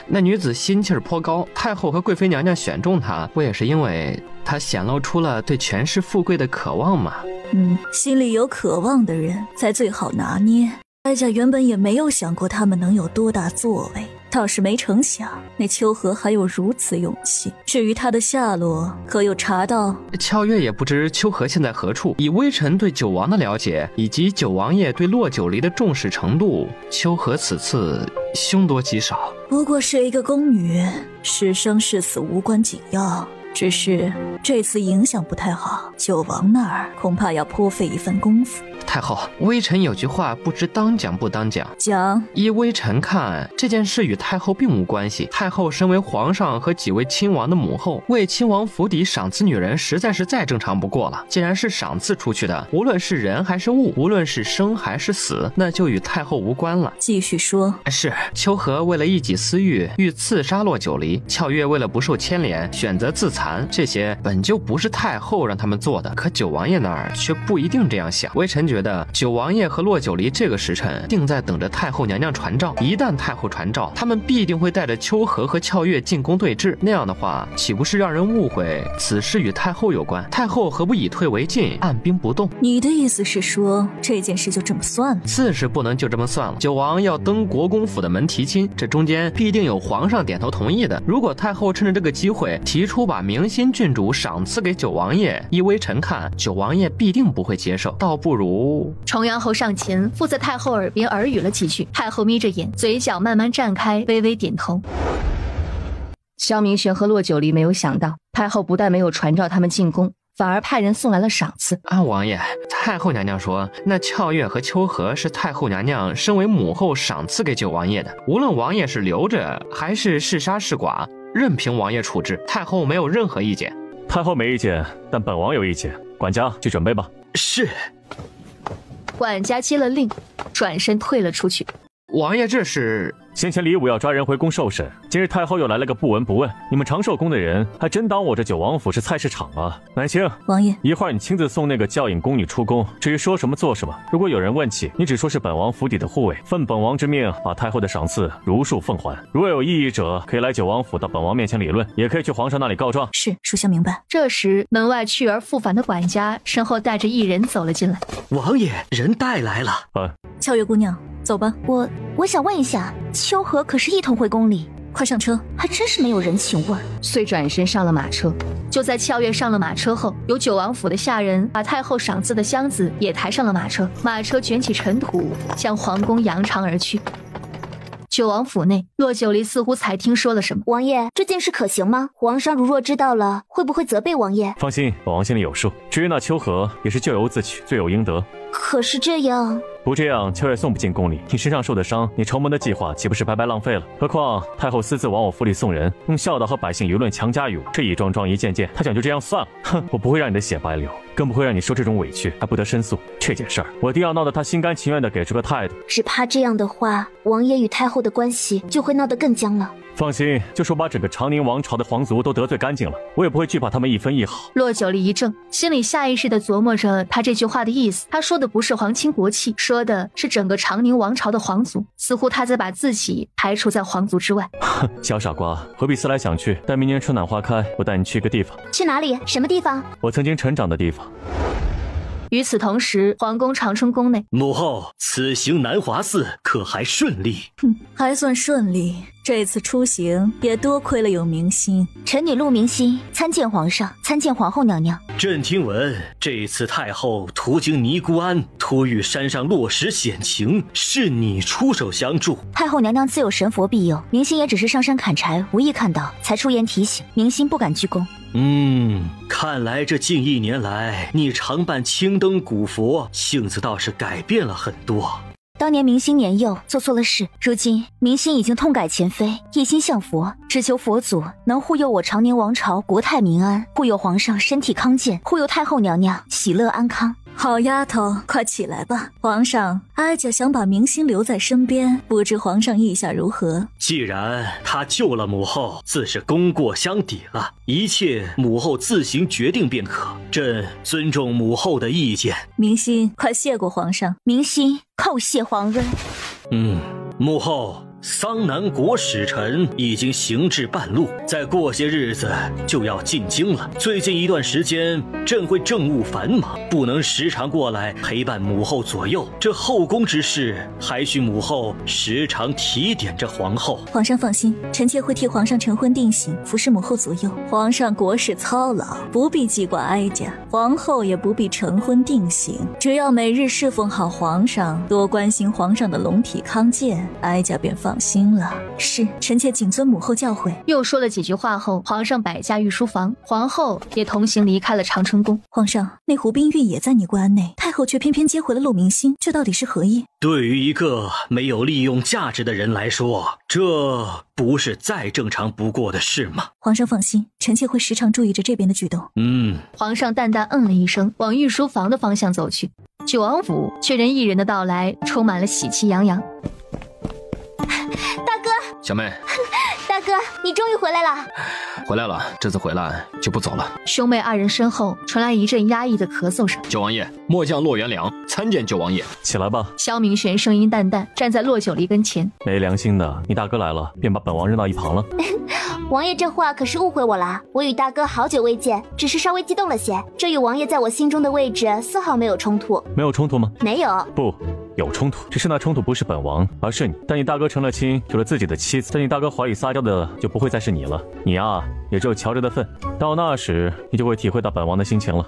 S8: 那女子心气儿颇高，太后和贵妃娘娘选中她，不也是因为她显露出了对权势富贵的渴望吗？
S3: 心里有渴望的人才最好拿捏。哀家原本也没有想过他们能有多大作为，倒是没成想那秋荷还有如此勇气。至于他的下落，可有查到？
S8: 俏月也不知秋荷现在何处。以微臣对九王的了解，以及九王爷对骆九离的重视程度，秋荷此次凶多吉少。
S3: 不过是一个宫女，是生是死无关紧要。只是这次影响不太好，九王那儿恐怕要颇费一番功夫。
S8: 太后，微臣有句话不知当讲不当讲。
S3: 讲。
S8: 依微臣看，这件事与太后并无关系。太后身为皇上和几位亲王的母后，为亲王府邸赏赐女人，实在是再正常不过了。既然是赏赐出去的，无论是人还是物，无论是生还是死，那就与太后无关了。
S3: 继续说。
S8: 是秋荷为了一己私欲，欲刺杀洛九离；俏月为了不受牵连，选择自残。这些本就不是太后让他们做的，可九王爷那儿却不一定这样想。微臣觉得九王爷和洛九离这个时辰定在等着太后娘娘传召，一旦太后传召，他们必定会带着秋荷和俏月进宫对峙。那样的话，岂不是让人误会此事与太后有关？太后何不以退为进，按兵不动？
S3: 你的意思是说，这件事就这么算了？
S8: 自是不能就这么算了。九王要登国公府的门提亲，这中间必定有皇上点头同意的。如果太后趁着这个机会提出把明心郡主赏赐给九王爷，依微臣看，九王爷必定不会接受，倒不如……
S1: 重阳侯上前附在太后耳边耳语了几句，太后眯着眼，嘴角慢慢绽开，微微点头。萧明玄和洛九离没有想到，太后不但没有传召他们进宫，反而派人送来了赏赐。
S8: 王爷，太后娘娘说，那俏月和秋荷是太后娘娘身为母后赏赐给九王爷的，无论王爷是留着还是是杀是剐，任凭王爷处置，太后没有任何意见。
S16: 太后没意见，但本王有意见。管家去准备吧。
S6: 是。
S1: 管家接了令，转身退了出去。
S8: 王爷，这是
S16: 先前李武要抓人回宫受审，今日太后又来了个不闻不问，你们长寿宫的人还真当我这九王府是菜市场啊！南青，
S3: 王爷，
S16: 一会儿你亲自送那个教引宫女出宫，至于说什么做什么，如果有人问起，你只说是本王府邸的护卫，奉本王之命，把太后的赏赐如数奉还。如有异议者，可以来九王府到本王面前理论，也可以去皇上那里告状。
S3: 是，属下明白。
S1: 这时，门外去而复返的管家身后带着一人走了进来。
S6: 王爷，人带来了。
S3: 俏月姑娘，走吧。
S9: 我想问一下，秋荷可是一同回宫里？
S3: 快上车。
S9: 还真是没有人情味儿。
S1: 遂转身上了马车。就在俏月上了马车后，有九王府的下人把太后赏赐的箱子也抬上了马车，马车卷起尘土，向皇宫扬长而去。九王府内，洛九离似乎才听说了什么。
S14: 王爷，这件事可行吗？皇上如若知道了，会不会责备王爷？
S16: 放心，本王心里有数。至于那秋荷，也是咎由自取，罪有应得。
S14: 可是这样，
S16: 不这样，秋月送不进宫里，你身上受的伤，你筹谋的计划岂不是白白浪费了？何况太后私自往我府里送人，用孝道和百姓舆论强加于我，这一桩桩一件件，她想就这样算了。哼，我不会让你的血白流，更不会让你受这种委屈还不得申诉。这件事儿，我一定要闹得她心甘情愿地给出个态度。
S14: 只怕这样的话，王爷与太后的关系就会闹得更僵了。
S16: 放心，就说把整个长宁王朝的皇族都得罪干净了，我也不会惧怕他们一分一毫。
S1: 洛九离一怔，心里下意识地琢磨着他这句话的意思。他说的不是皇亲国戚，说的是整个长宁王朝的皇族，似乎他在把自己排除在皇族之外。
S16: 哼，小傻瓜，何必思来想去？待明年春暖花开，我带你去一个地方。
S14: 去哪里？什么地方？
S16: 我曾经成长的地方。
S1: 与此同时，皇宫长春宫内，
S6: 母后，此行南华寺可还顺利？
S3: 还算顺利。这次出行也多亏了有明心。
S9: 臣女陆明心参见皇上，参见皇后娘娘。
S6: 朕听闻这次太后途经尼姑庵，突遇山上落石险情，是你出手相助。
S9: 太后娘娘自有神佛庇佑，明心也只是上山砍柴，无意看到，才出言提醒，明心不敢居宫。
S6: 看来这近1年来，你常伴青灯古佛，性子倒是改变了很多。
S9: 当年明心年幼做错了事，如今明心已经痛改前非，一心向佛，只求佛祖能护佑我长宁王朝国泰民安，护佑皇上身体康健，护佑太后娘娘喜乐安康。
S3: 好丫头，快起来吧。皇上，哀家想把明心留在身边，不知皇上意下如何？
S6: 既然他救了母后，自是功过相抵了，一切母后自行决定便可。朕尊重母后的意见。
S3: 明心，快谢过皇上。
S9: 明心叩谢皇恩。
S6: 母后，桑南国使臣已经行至半路，再过些日子就要进京了。最近一段时间，朕会政务繁忙，不能时常过来陪伴母后左右。这后宫之事，还需母后时常提点着皇后。
S3: 皇上放心，臣妾会替皇上晨昏定省，服侍母后左右。皇上国事操劳，不必记挂哀家；皇后也不必晨昏定省，只要每日侍奉好皇上，多关心皇上的龙体康健，哀家便放放心了，是臣妾谨遵母后教诲。
S1: 又说了几句话后，皇上摆下御书房，皇后也同行离开了长春宫。
S3: 皇上，那胡冰玉也在尼姑庵内，太后却偏偏接回了陆明星，这到底是何意？
S6: 对于一个没有利用价值的人来说，这不是再正常不过的事吗？
S3: 皇上放心，臣妾会时常注意着这边的举动。
S1: 皇上淡淡嗯了一声，往御书房的方向走去。九王府却人一人的到来充满了喜气洋洋。
S14: 大哥，
S2: 小妹，
S14: 大哥，你终于回来了。
S2: 回来了，这次回来就不走了。
S1: 兄妹二人身后传来一阵压抑的咳嗽声。
S2: 九王爷，末将骆元良参见九王爷。
S16: 起来吧。
S1: 萧明玄声音淡淡，站在骆九离跟前。
S16: 没良心的，你大哥来了，便把本王扔到一旁了。
S14: 王爷这话可是误会我了，我与大哥好久未见，只是稍微激动了些。这与王爷在我心中的位置丝毫没有冲突。
S16: 没有冲突吗？
S14: 没有。
S16: 不，有冲突，只是那冲突不是本王，而是你。但你大哥成了亲，有了自己的妻子，在你大哥怀里撒娇的就不会再是你了。你啊，也只有瞧着的份。到那时，你就会体会到本王的心情了。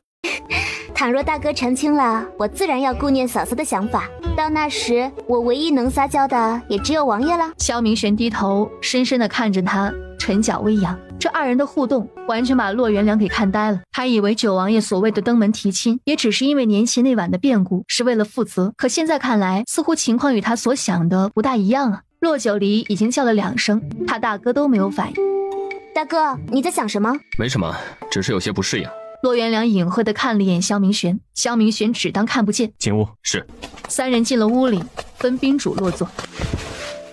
S14: 倘若大哥成亲了，我自然要顾念嫂嫂的想法。到那时，我唯一能撒娇的也只有王爷了。
S1: 萧明玄低头，深深地看着他，唇角微扬。这二人的互动，完全把骆元良给看呆了。他以为九王爷所谓的登门提亲，也只是因为年前那晚的变故，是为了负责。可现在看来，似乎情况与他所想的不大一样啊。骆九离已经叫了2声，他大哥都没有反应。
S14: 大哥，你在想什么？
S2: 没什么，只是有些不适应。
S1: 骆元良隐晦地看了一眼萧明玄，萧明玄只当看不见。
S16: 进屋。
S2: 是。
S1: 三人进了屋里，分宾主落座。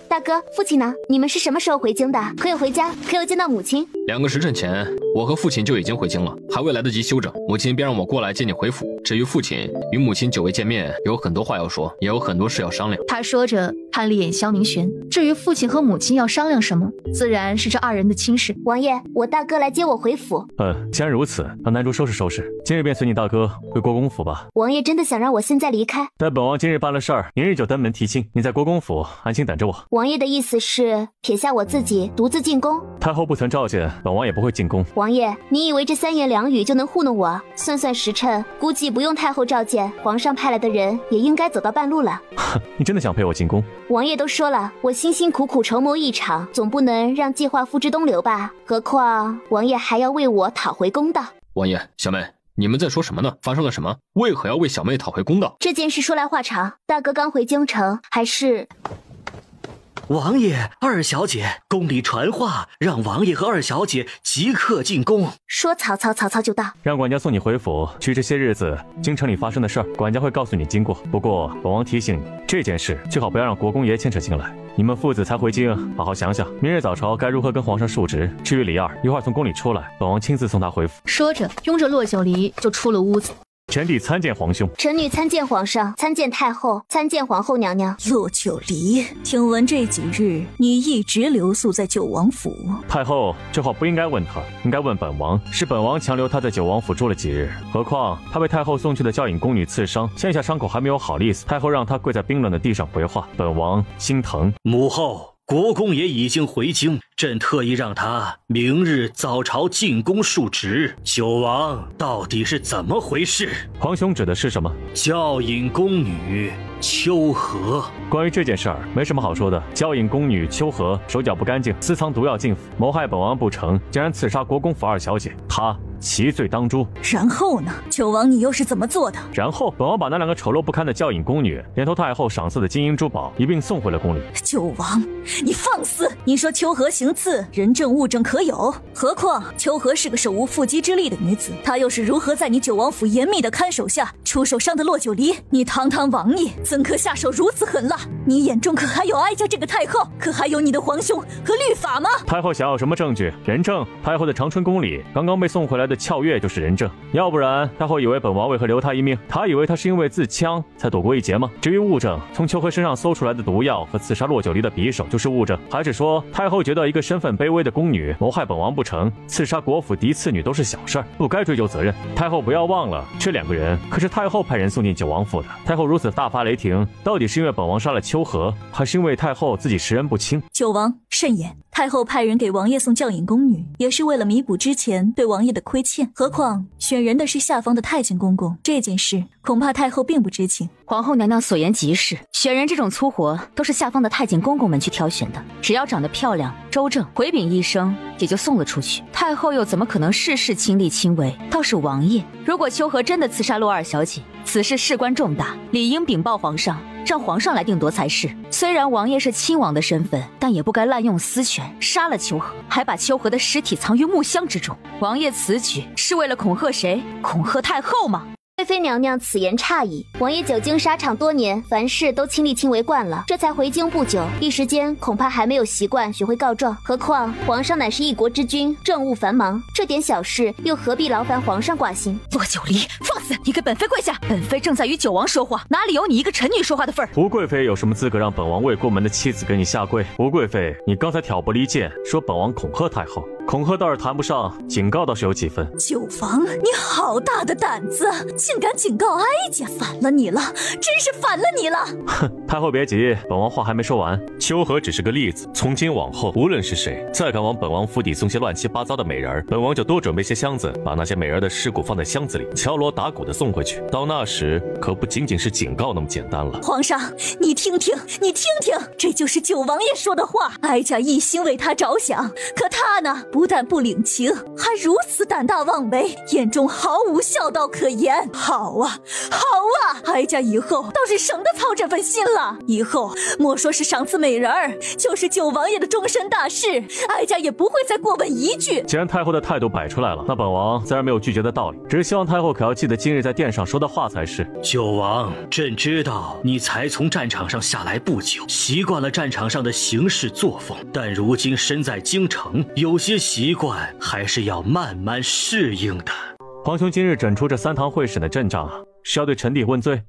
S14: 大哥，父亲呢？你们是什么时候回京的？可有回家？可有见到母亲
S2: ？2个时辰前，我和父亲就已经回京了，还未来得及休整，母亲便让我过来接你回府。至于父亲，与母亲久未见面，有很多话要说，也有很多事要商量。
S1: 他说着，看了一眼萧明玄。至于父亲和母亲要商量什么，自然是这2人的亲事。
S14: 王爷，我大哥来接我回府。
S16: 既然如此，让男主收拾收拾，今日便随你大哥回国公府吧。
S14: 王爷真的想让我现在离开？
S16: 待本王今日办了事儿，明日就登门提亲，你在国公府安心等着我。
S14: 王爷的意思是撇下我自己独自进宫？
S16: 太后不曾召见，本王也不会进宫。
S14: 王爷，你以为这3言2语就能糊弄我？算算时辰，估计不用太后召见，皇上派来的人也应该走到半路了。
S16: 你真的想陪我进宫？
S14: 王爷都说了，我辛辛苦苦筹谋一场，总不能让计划付之东流吧？何况王爷还要为我讨回公道。
S2: 王爷，小妹，你们在说什么呢？发生了什么？为何要为小妹讨回公道？
S14: 这件事说来话长，大哥刚回京城，还是……
S6: 王爷，二小姐，宫里传话，让王爷和二小姐即刻进宫。
S14: 说曹操，曹操就到。
S16: 让管家送你回府。至于这些日子京城里发生的事儿，管家会告诉你经过。不过本王提醒你，这件事最好不要让国公爷牵扯进来。你们父子才回京，好好想想，明日早朝该如何跟皇上述职。至于李二，一会儿从宫里出来，本王亲自送他回府。
S1: 说着，拥着骆九离就出了屋子。
S16: 臣弟参见皇兄。
S14: 臣女参见皇上，参见太后，参见皇后娘娘。
S3: 骆九离，听闻这几日你一直留宿在九王府。
S16: 太后，这话不应该问他，应该问本王。是本王强留他在九王府住了几日。何况他被太后送去的教引宫女刺伤，现下伤口还没有好利索。太后让他跪在冰冷的地上回话，本王心疼。
S6: 母后，国公爷已经回京，朕特意让他明日早朝进宫述职。九王到底是怎么回事？
S16: 皇兄指的是什么？
S6: 教引宫女秋荷。
S16: 关于这件事儿，没什么好说的。教引宫女秋荷手脚不干净，私藏毒药进府，谋害本王不成，竟然刺杀国公府二小姐，她其罪当诛。
S3: 然后呢？九王，你又是怎么做的？
S16: 然后本王把那2个丑陋不堪的教引宫女，连同太后赏赐的金银珠宝一并送回了宫里。
S3: 九王，你放肆！你说秋荷行刺，人证物证可有，何况秋荷是个手无缚鸡之力的女子，她又是如何在你九王府严密的看守下出手伤的骆九离？你堂堂王爷怎可下手如此狠辣？你眼中可还有哀家这个太后？可还有你的皇兄和律法吗？
S16: 太后想要什么证据？人证。太后的长春宫里刚刚被送回来的俏月就是人证，要不然太后以为本王为何留她一命？她以为她是因为自枪才躲过一劫吗？至于物证，从秋荷身上搜出来的毒药和刺杀骆九离的匕首就是物证，还是说太后觉得一个身份卑微的宫女谋害本王不成，刺杀国府嫡次女都是小事儿，不该追究责任？太后不要忘了，这2个人可是太后派人送进九王府的。太后如此大发雷霆，到底是因为本王杀了秋荷，还是因为太后自己识人不清？
S3: 九王慎言，太后派人给王爷送教引宫女，也是为了弥补之前对王爷的亏欠。何况选人的是下方的太监公公，这件事恐怕太后并不知情。
S12: 皇后娘娘所言极是，选人这种粗活都是下方的太监公公们去挑选的，只要长得漂亮、周正、回禀一声，也就送了出去。太后又怎么可能事事亲力亲为？倒是王爷，如果秋荷真的刺杀洛二小姐，此事事关重大，理应禀报皇上，让皇上来定夺才是。虽然王爷是亲王的身份，但也不该滥用私权，杀了秋荷，还把秋荷的尸体藏于木箱之中。王爷此举是为了恐吓谁？恐吓太后吗？
S14: 贵妃娘娘此言差矣，王爷久经沙场多年，凡事都亲力亲为惯了，这才回京不久，一时间恐怕还没有习惯学会告状。何况皇上乃是一国之君，政务繁忙，这点小事又何必劳烦皇上挂心？
S12: 洛九离，放肆！你给本妃跪下！本妃正在与九王说话，哪里有你一个臣女说话的份儿？
S5: 胡贵妃有什么资格让本王未过门的妻子给你下跪？胡贵妃，你刚才挑拨离间，说本王恐吓太后，恐吓倒是谈不上，警告倒是有几分。
S3: 九王，你好大的胆子，竟敢警告哀家！反了你了，真是反了你了！
S5: 哼，太后别急，本王话还没说完。秋荷只是个例子，从今往后，无论是谁再敢往本王府邸送些乱七八糟的美人，本王就多准备些箱子，把那些美人的尸骨放在箱子里，敲锣打鼓的送回去。到那时，可不仅仅是警告那么简单了。
S3: 皇上，你听听，你听听，这就是九王爷说的话。哀家一心为他着想，可他呢，不但不领情，还如此胆大妄为，眼中毫无孝道可言。好啊，好啊，哀家以后倒是省得操这份心了。以后莫说是赏赐美人儿，就是九王爷的终身大事，哀家也不会再过问一句。
S5: 既然太后的态度摆出来了，那本王自然没有拒绝的道理，只是希望太后可要记得今日在殿上说的话才是。
S17: 九王，朕知道你才从战场上下来不久，习惯了战场上的行事作风，但如今身在京城，有些习惯还是要慢慢适应的。
S5: 皇兄今日整出这3堂会审的阵仗，是要对臣弟问罪？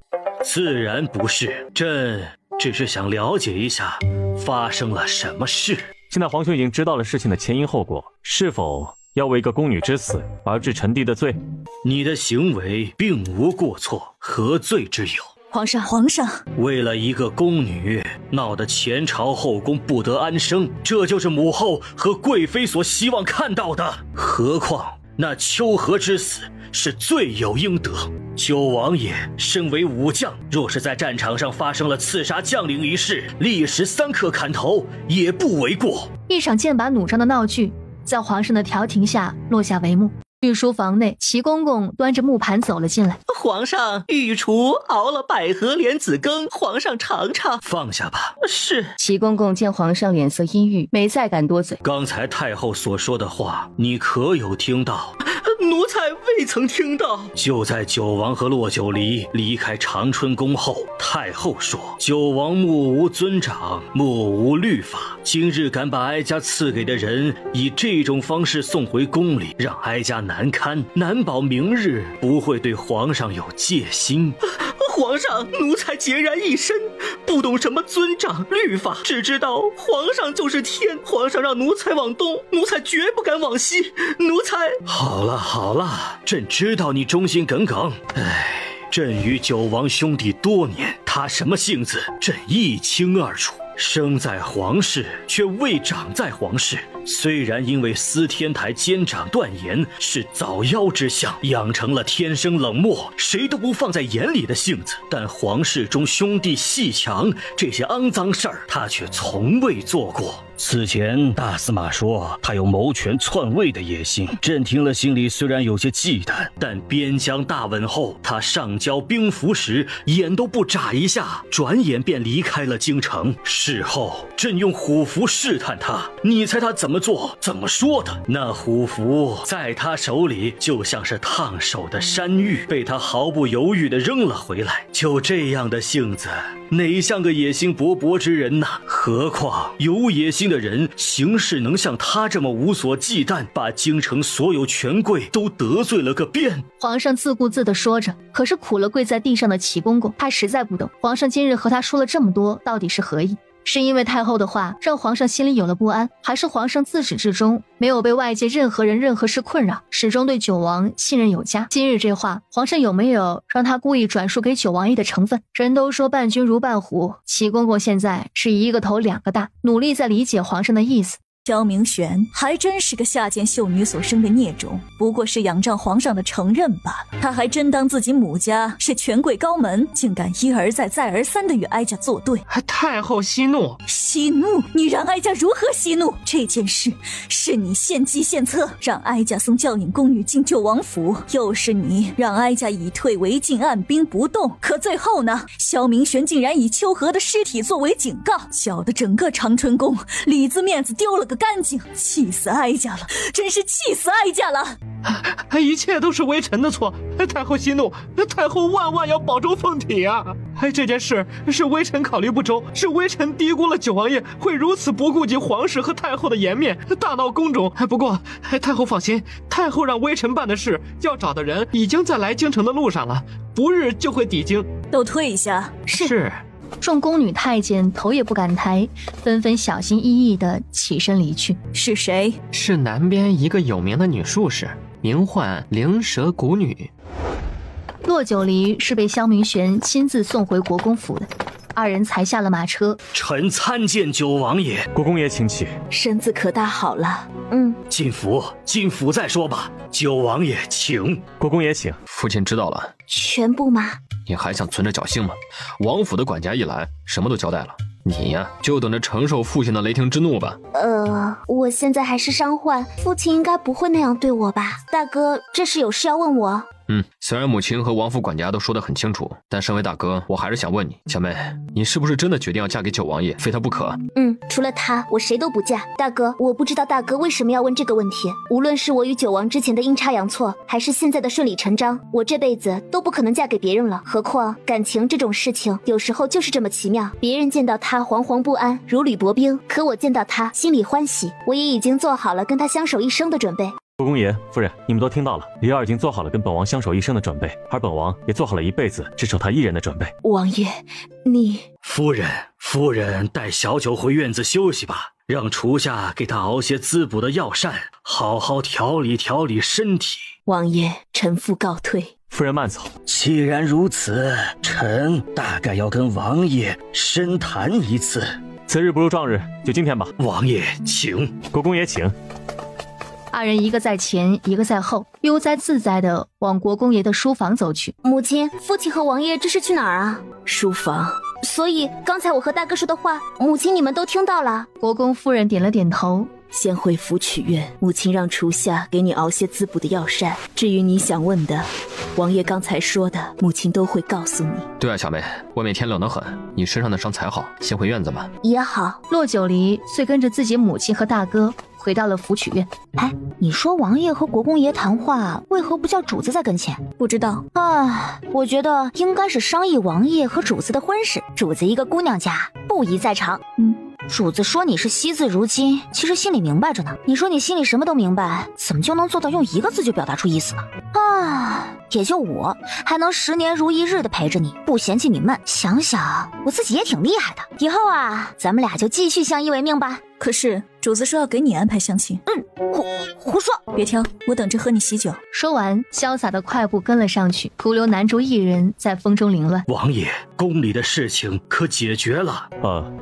S17: 自然不是，朕只是想了解一下发生了什么事。
S5: 现在皇兄已经知道了事情的前因后果，是否要为一个宫女之死而治臣弟的罪？
S17: 你的行为并无过错，何罪之有？
S3: 皇上，
S17: 为了一个宫女，闹得前朝后宫不得安生，这就是母后和贵妃所希望看到的。何况那秋荷之死是罪有应得，九王爷身为武将，若是在战场上发生了刺杀将领一事，立时3刻砍头也不为过。
S1: 一场剑拔弩张的闹剧在皇上的调停下落下帷幕。御书房内，齐公公端着木盘走了进来。
S10: 皇上，御厨熬了百合莲子羹，皇上尝尝。
S17: 放下吧。
S10: 是。
S1: 齐公公见皇上脸色阴郁，没再敢多嘴。
S17: 刚才太后所说的话，你可有听到？
S10: 奴才未曾听到。
S17: 就在九王和洛九离离开长春宫后，太后说九王目无尊长，目无律法，今日敢把哀家赐给的人以这种方式送回宫里，让哀家难堪，难保明日不会对皇上有戒心。
S10: 皇上，奴才孑然一身，不懂什么尊长律法，只知道皇上就是天，皇上让奴才往东，奴才绝不敢往西，奴才……
S17: 好了好了，朕知道你忠心耿耿，朕与九王兄弟多年，他什么性子，朕一清二楚。生在皇室，却未长在皇室。虽然因为司天台监长断言是早夭之相，养成了天生冷漠、谁都不放在眼里的性子，但皇室中兄弟阋墙这些肮脏事儿，他却从未做过。此前大司马说他有谋权篡位的野心，朕听了心里虽然有些忌惮，但边疆大稳后，他上交兵符时眼都不眨一下，转眼便离开了京城。事后朕用虎符试探他，你猜他怎么做怎么说的？那虎符在他手里就像是烫手的山芋，被他毫不犹豫地扔了回来。就这样的性子，哪像个野心勃勃之人呢？何况有野心的人行事能像他这么无所忌惮，把京城所有权贵都得罪了个遍。
S1: 皇上自顾自地说着，可是苦了跪在地上的齐公公，他实在不懂皇上今日和他说了这么多到底是何意。是因为太后的话让皇上心里有了不安，还是皇上自始至终没有被外界任何人任何事困扰，始终对九王信任有加？今日这话，皇上有没有让他故意转述给九王爷的成分？人都说伴君如伴虎，齐公公现在是一个头两个大，努力在理解皇上的意思。
S3: 萧明玄还真是个下贱秀女所生的孽种，不过是仰仗皇上的承认罢了。他还真当自己母家是权贵高门，竟敢一而再再而三的与哀家作对。
S8: 太后息怒！
S3: 息怒？你让哀家如何息怒？这件事是你献计献策，让哀家送教引宫女进救王府，又是你让哀家以退为进，按兵不动。可最后呢，萧明玄竟然以秋荷的尸体作为警告，搅得整个长春宫里子面子丢了个干净，气死哀家了，真是气死哀家了！
S8: 一切都是微臣的错，太后息怒，太后万万要保重凤体啊！这件事是微臣考虑不周，是微臣低估了九王爷会如此不顾及皇室和太后的颜面，大闹宫中。不过太后放心，太后让微臣办的事，要找的人已经在来京城的路上了，不日就会抵京。
S3: 都退下。
S8: 是。
S1: 众宫女太监头也不敢抬，纷纷小心翼翼地起身离去。
S3: 是谁？
S8: 是南边一个有名的女术士，名唤灵蛇谷女。
S1: 骆九离是被萧明玄亲自送回国公府的，二人才下了马车。
S17: 臣参见九王爷。
S16: 国公爷请起。
S3: 身子可大好了。
S17: 进府再说吧。九王爷请。
S16: 国公爷请。
S2: 父亲知道了。
S14: 全部吗？
S2: 你还想存着侥幸吗？王府的管家一来，什么都交代了。你呀，就等着承受父亲的雷霆之怒吧。
S14: 我现在还是伤患，父亲应该不会那样对我吧？大哥，这是有事要问我？
S2: 虽然母亲和王府管家都说得很清楚，但身为大哥，我还是想问你，小妹，你是不是真的决定要嫁给九王爷，非他不可？
S14: 除了他，我谁都不嫁。大哥，我不知道大哥为什么要问这个问题。无论是我与九王之前的阴差阳错，还是现在的顺理成章，我这辈子都不可能嫁给别人了。何况感情这种事情，有时候就是这么奇妙。别人见到他惶惶不安，如履薄冰，可我见到他心里欢喜。我也已经做好了跟他相守一生的准备。
S16: 国公爷、夫人，你们都听到了，李儿已经做好了跟本王相守一生的准备，而本王也做好了一辈子只守他一人的准备。
S3: 王爷，你……
S17: 夫人带小九回院子休息吧，让厨下给他熬些滋补的药膳，好好调理调理身体。
S3: 王爷，臣父告退。
S16: 夫人慢走。
S17: 既然如此，臣大概要跟王爷深谈一次。
S16: 此日不如撞日，就今天吧。
S17: 王爷请。
S16: 国公爷请。
S1: 二人一个在前，一个在后，悠哉自在地往国公爷的书房走去。
S14: 母亲、父亲和王爷这是去哪儿啊？
S3: 书房。
S14: 所以刚才我和大哥说的话，母亲你们都听到了。
S1: 国公夫人点了点头。
S3: 先回府取院，母亲让厨下给你熬些滋补的药膳。至于你想问的，王爷刚才说的，母亲都会告诉你。
S2: 对啊，小妹，外面天冷得很，你身上的伤才好，先回院子吧。
S14: 也好。
S1: 骆九离遂跟着自己母亲和大哥回到了府曲院。
S9: 你说王爷和国公爷谈话，为何不叫主子在跟前？
S3: 不知道
S9: 啊，我觉得应该是商议王爷和主子的婚事。主子一个姑娘家，不宜在场。主子说你是惜字如金，其实心里明白着呢。你说你心里什么都明白，怎么就能做到用一个字就表达出意思呢？也就我还能10年如一日的陪着你，不嫌弃你闷。想想我自己也挺厉害的。以后啊，咱们俩就继续相依为命吧。
S3: 可是主子说要给你安排相亲。
S9: 胡说！
S3: 别挑，我等着喝你喜酒。
S1: 说完，潇洒的快步跟了上去，徒留男主一人在风中凌乱。
S17: 王爷，宫里的事情可解决了？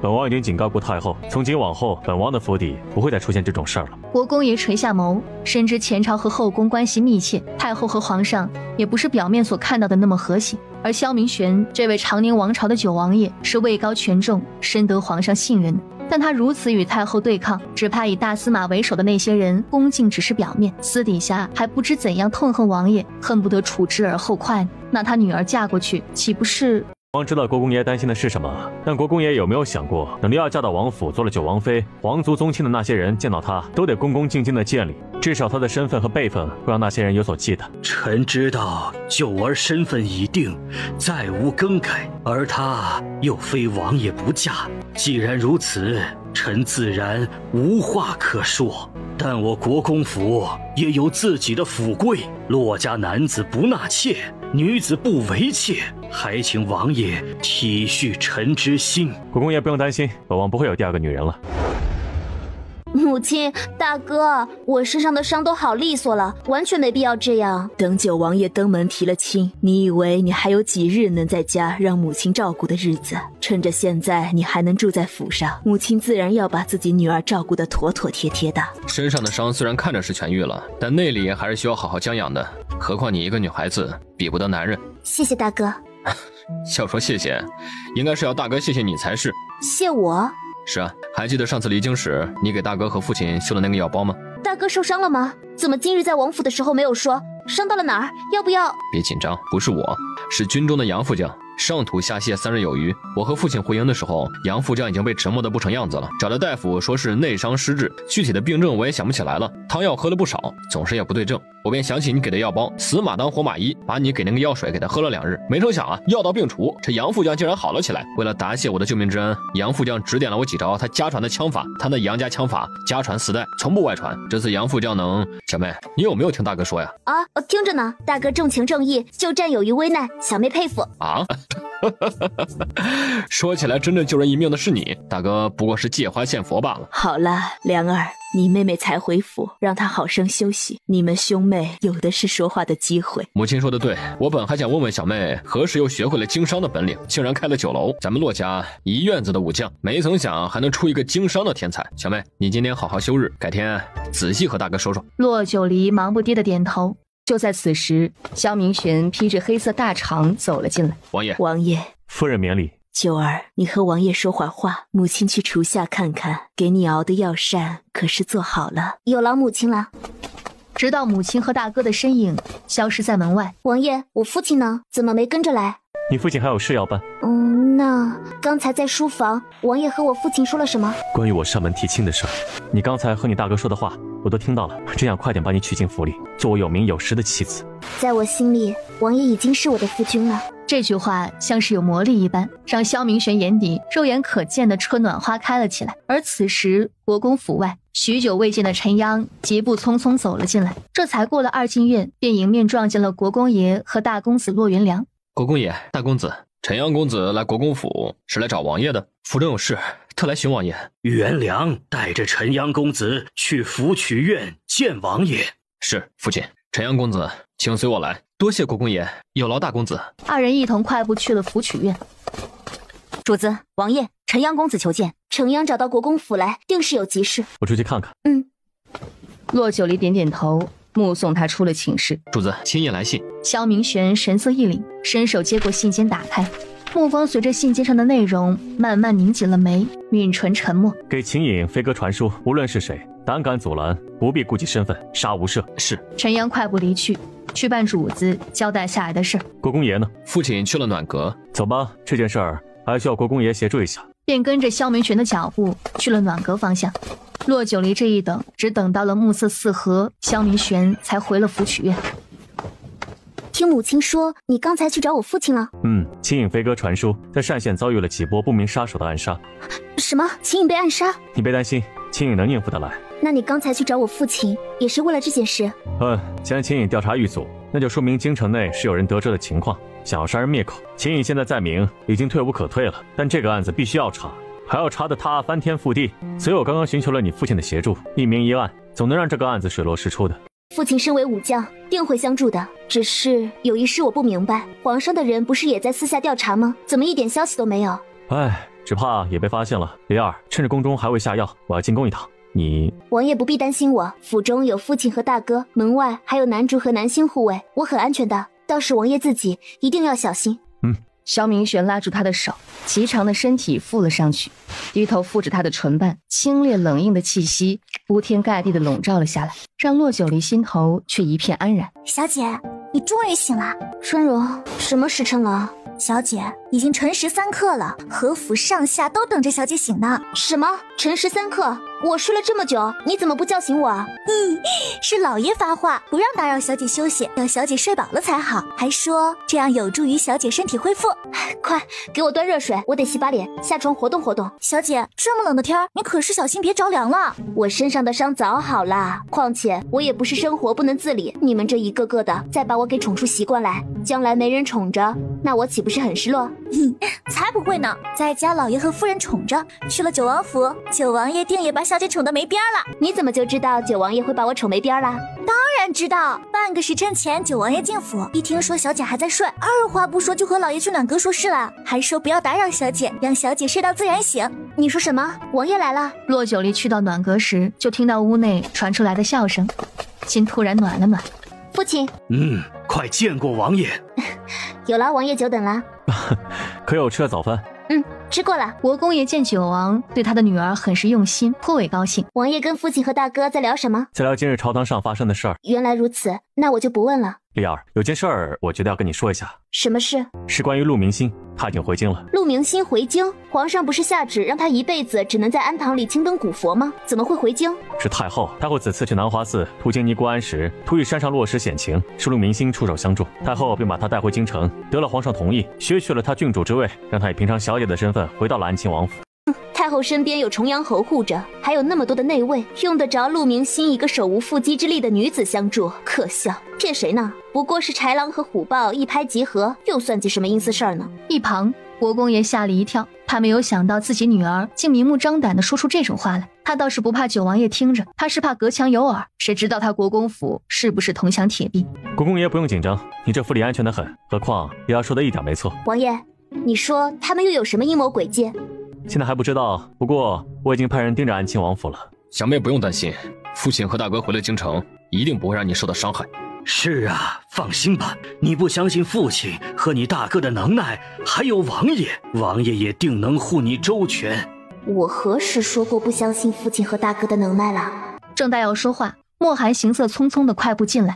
S16: 本王已经警告过太后，从今往后，本王的府邸不会再出现这种事儿了。
S1: 国公爷垂下眸，深知前朝和后宫关系密切，太后和皇上也不是表面所看到的那么和谐。而萧明玄这位常年王朝的九王爷是位高权重，深得皇上信任的。但他如此与太后对抗，只怕以大司马为首的那些人恭敬只是表面，私底下还不知怎样痛恨王爷，恨不得处之而后快。那他女儿嫁过去，岂不是……
S16: 王知道国公爷担心的是什么，但国公爷有没有想过，等莉儿嫁到王府做了九王妃，皇族宗亲的那些人见到她都得恭恭敬敬的见礼，至少她的身份和辈分会让那些人有所忌惮。
S17: 臣知道九儿身份已定，再无更改，而她又非王爷不嫁。既然如此，臣自然无话可说。但我国公府也有自己的府规，骆家男子不纳妾，女子不为妾，还请王爷体恤臣之心。
S16: 国公爷不用担心，本王不会有第二个女人了。
S14: 母亲，大哥，我身上的伤都好利索了，完全没必要这样。
S13: 等九王爷登门提了亲，你以为你还有几日能在家让母亲照顾的日子？趁着现在你还能住在府上，母亲自然要把自己女儿照顾得妥妥帖帖的。
S2: 身上的伤虽然看着是痊愈了，但内里还是需要好好将养的。何况你一个女孩子，比不得男人。
S14: 谢谢大哥。
S2: 要说谢谢，应该是要大哥谢谢你才是。
S14: 谢我？
S2: 是啊，还记得上次离京时，你给大哥和父亲修的那个药包吗？
S14: 大哥受伤了吗？怎么今日在王府的时候没有说？伤到了哪儿？要不要？
S2: 别紧张，不是我，是军中的杨副将。上吐下泻3日有余，我和父亲回营的时候，杨副将已经被折磨得不成样子了。找了大夫说是内伤失治，具体的病症我也想不起来了。汤药喝了不少，总是也不对症。我便想起你给的药包，死马当活马医，把你给那个药水给他喝了2日。没成想啊，药到病除，这杨副将竟然好了起来。为了答谢我的救命之恩，杨副将指点了我几招他家传的枪法。他那杨家枪法家传4代，从不外传。这次杨副将能……小妹，你有没有听大哥说呀？
S14: 啊，我听着呢。大哥重情重义，救战友于危难，小妹佩服。
S2: 啊？说起来真正救人一命的是你，大哥不过是借花献佛罢了。
S13: 好了，良儿，你妹妹才回府，让她好生休息。你们兄妹有的是说话的机会。
S2: 母亲说的对，我本还想问问小妹何时又学会了经商的本领，竟然开了酒楼。咱们骆家一院子的武将，没曾想还能出一个经商的天才。小妹，你今天好好休日，改天仔细和大哥说说。
S1: 骆九离忙不迭的点头。就在此时，萧明玄披着黑色大氅走了进来。
S13: 王爷，
S16: 夫人免礼。
S13: 九儿，你和王爷说会儿话，母亲去厨下看看，给你熬的药膳可是做好了？
S14: 有劳母亲了。
S1: 直到母亲和大哥的身影消失在门外。
S14: 王爷，我父亲呢？怎么没跟着来？
S16: 你父亲还有事要办。
S14: 那刚才在书房，王爷和我父亲说了什么？
S16: 关于我上门提亲的事儿，你刚才和你大哥说的话我都听到了，真想快点把你娶进府里，做我有名有实的妻子。
S14: 在我心里，王爷已经是我的夫君了。
S1: 这句话像是有魔力一般，让萧明玄眼底肉眼可见的春暖花开了起来。而此时国公府外，许久未见的陈央疾步匆匆走了进来，这才过了2进院，便迎面撞见了国公爷和大公子骆元良。
S2: 国公爷，大公子，陈阳公子来国公府是来找王爷的，府中有事，特来寻王爷。
S11: 元良带着陈阳公子去府曲院见王爷。
S2: 是，父亲。陈阳公子，请随我来。多谢国公爷，有劳大公子。
S1: 2人一同快步去了府曲院。
S9: 主子，王爷，陈阳公子求见。
S14: 陈阳找到国公府来，定是有急事。
S16: 我出去看看。
S1: 骆九离点点头，目送他出了寝室。
S2: 主子，亲引来信。
S1: 萧明玄神色一凛，伸手接过信笺打开，目光随着信笺上的内容慢慢拧紧了眉，抿唇沉默。
S16: 给秦颖飞鸽传书，无论是谁胆敢阻拦，不必顾及身份，杀无赦。
S2: 是。
S1: 陈阳快步离去，去办主子交代下来的事。
S16: 国公爷呢？
S2: 父亲去了暖阁。
S16: 走吧，这件事儿还需要国公爷协助一下。
S1: 便跟着萧明玄的脚步去了暖阁方向。骆九离这一等，只等到了暮色四合，萧明玄才回了府曲院。
S14: 听母亲说，你刚才去找我父亲了。
S16: 秦颖飞鸽传书，在单县遭遇了几波不明杀手的暗杀。
S14: 什么？秦颖被暗杀？
S16: 你别担心，秦颖能应付得来。
S14: 那你刚才去找我父亲，也是为了这件事？
S16: 既然秦颖调查狱卒，那就说明京城内是有人得知的情况，想要杀人灭口。秦颖现在在明，已经退无可退了，但这个案子必须要查，还要查得他翻天覆地。所以我刚刚寻求了你父亲的协助，一明一暗，总能让这个案子水落石出的。
S14: 父亲身为武将，定会相助的。只是有一事我不明白，皇上的人不是也在私下调查吗？怎么一点消息都没有？
S16: 只怕也被发现了。李二，趁着宫中还未下药，我要进宫一趟。你
S14: 王爷不必担心我，府中有父亲和大哥，门外还有男主和男星护卫，我很安全的。倒是王爷自己一定要小心。
S1: 萧明玄拉住他的手，颀长的身体附了上去，低头附着他的唇瓣，清冽冷硬的气息铺天盖地的笼罩了下来，让骆九离心头却一片安然。
S9: 小姐，你终于醒了。
S14: 春荣，什么时辰了？
S9: 小姐，已经辰时3刻了，何府上下都等着小姐醒呢。
S14: 什么？辰时3刻？我睡了这么久，你怎么不叫醒我啊？
S9: 是老爷发话，不让打扰小姐休息，要小姐睡饱了才好，还说这样有助于小姐身体恢复。
S14: 快给我端热水，我得洗把脸，下床活动活动。
S9: 小姐，这么冷的天儿，你可是小心别着凉了。
S14: 我身上的伤早好啦，况且我也不是生活不能自理，你们这一个个的再把我给宠出习惯来，将来没人宠着，那我岂不是很失落？
S9: 才不会呢，在家老爷和夫人宠着，去了九王府，九王爷定也把小姐宠得没边了。
S14: 你怎么就知道九王爷会把我宠没边啦？
S9: 当然知道，半个时辰前九王爷进府，一听说小姐还在睡，二话不说就和老爷去暖阁说事了，还说不要打扰小姐，让小姐睡到自然醒。
S14: 你说什么？王爷来了？
S1: 骆九离去到暖阁时，就听到屋内传出来的笑声，心突然暖了暖。
S14: 父亲，
S6: 快见过王爷。
S14: 有劳王爷久等了。
S16: 可有吃了早饭？
S14: 吃过了。
S1: 国公爷见九王对他的女儿很是用心，颇为高兴。
S14: 王爷跟父亲和大哥在聊什么？
S16: 在聊今日朝堂上发生的事儿。
S14: 原来如此，那我就不问了。
S16: 丽儿，有件事儿我觉得要跟你说一下。
S14: 什么事？
S16: 是关于陆明星，他已经回京了。
S14: 陆明星回京？皇上不是下旨让他一辈子只能在安堂里青灯古佛吗？怎么会回京？
S16: 是太后此次去南华寺途经尼姑庵时，突遇山上落石险情，是陆明星出手相助，太后便把他带回京城，得了皇上同意，削去了他郡主之位，让他以平常小姐的身份回到了安亲王府。
S14: 太后身边有重阳侯护着，还有那么多的内卫，用得着陆明星一个手无缚鸡之力的女子相助？可笑，骗谁呢？不过是豺狼和虎豹一拍即合，又算计什么阴私事儿呢？
S1: 一旁国公爷吓了一跳，他没有想到自己女儿竟明目张胆地说出这种话来。他倒是不怕九王爷听着，他是怕隔墙有耳，谁知道他国公府是不是铜墙铁壁？
S16: 国公爷不用紧张，你这府里安全得很，何况丽儿说的一点没错。
S14: 王爷，你说他们又有什么阴谋诡计？
S16: 现在还不知道，不过我已经派人盯着安亲王府了。
S7: 小妹不用担心，父亲和大哥回了京城，一定不会让你受到伤害。
S6: 是啊，放心吧，你不相信父亲和你大哥的能耐，还有王爷，王爷也定能护你周全。
S14: 我何时说过不相信父亲和大哥的能耐了？
S1: 正待要说话，莫寒行色匆匆地快步进来。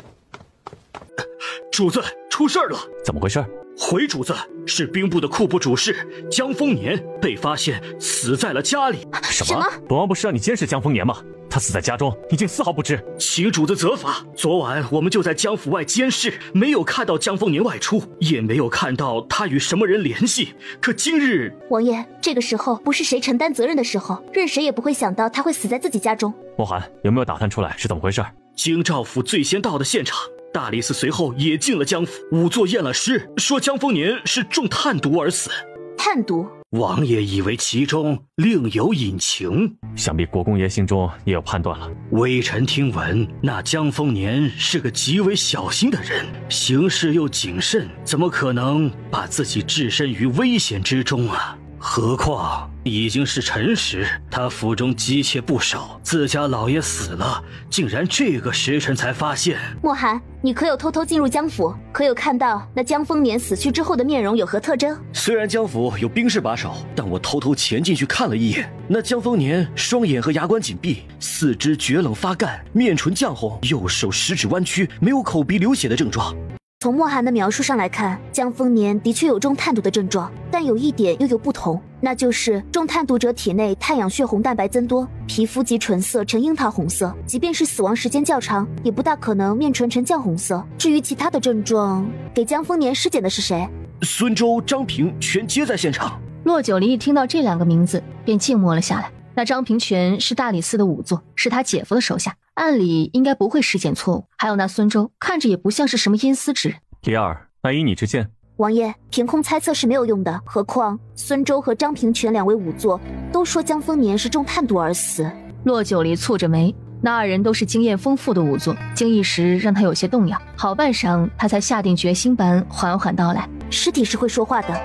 S6: 主子，出事了！
S16: 怎么回事？
S6: 回主子，是兵部的库部主事江丰年被发现死在了家里。
S16: 什么？本王不是让你监视江丰年吗？他死在家中，你竟丝毫不知。
S6: 请主子责罚。昨晚我们就在江府外监视，没有看到江丰年外出，也没有看到他与什么人联系。可今日，
S14: 王爷，这个时候不是谁承担责任的时候，任谁也不会想到他会死在自己家中。
S16: 莫寒，有没有打探出来是怎么回事？
S6: 京兆府最先到的现场。大理寺随后也进了江府，仵作验了尸，说江丰年是中炭毒而死。
S14: 炭毒？
S6: 王爷以为其中另有隐情，
S16: 想必国公爷心中也有判断了。
S6: 微臣听闻，那江丰年是个极为小心的人，行事又谨慎，怎么可能把自己置身于危险之中啊？何况已经是辰时，他府中姬妾不少，自家老爷死了，竟然这个时辰才发现。
S14: 莫寒，你可有偷偷进入江府？可有看到那江丰年死去之后的面容有何特征？
S6: 虽然江府有兵士把守，但我偷偷潜进去看了一眼，那江丰年双眼和牙关紧闭，四肢绝冷发干，面唇绛红，右手食指弯曲，没有口鼻流血的症状。
S14: 从莫寒的描述上来看，江丰年的确有中炭毒的症状，但有一点又有不同，那就是中炭毒者体内碳氧血红蛋白增多，皮肤及唇色呈樱桃红色，即便是死亡时间较长，也不大可能面唇呈酱红色。至于其他的症状，给江丰年尸检的是谁？
S6: 孙周、张平全皆在现场。
S1: 骆九离一听到这两个名字，便静默了下来。那张平全是大理寺的仵作，是他姐夫的手下，按理应该不会尸检错误。还有那孙周，看着也不像是什么阴私之人。
S16: 李二，那依你之见？
S14: 王爷，凭空猜测是没有用的，何况孙周和张平全两位仵作都说江丰年是中炭毒而死。
S1: 骆九离蹙着眉，那二人都是经验丰富的仵作，竟一时让他有些动摇。好半晌，他才下定决心般缓缓道来：
S14: 尸体是会说话的，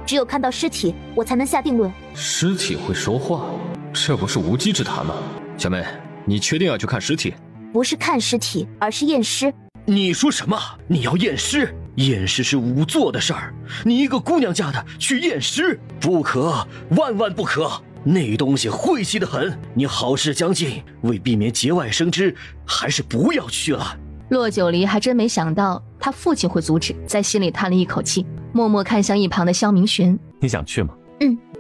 S14: 只有看到尸体，我才能下定论。
S7: 尸体会说话？这不是无稽之谈吗？小妹，你确定要去看尸体？
S14: 不是看尸体，而是验尸。
S6: 你说什么？你要验尸？验尸是仵作的事儿，你一个姑娘家的去验尸，不可，万万不可！那东西晦气得很，你好事将近，为避免节外生枝，还是不要去了。
S1: 骆九离还真没想到他父亲会阻止，在心里叹了一口气，默默看向一旁的萧明玄。
S16: 你想去吗？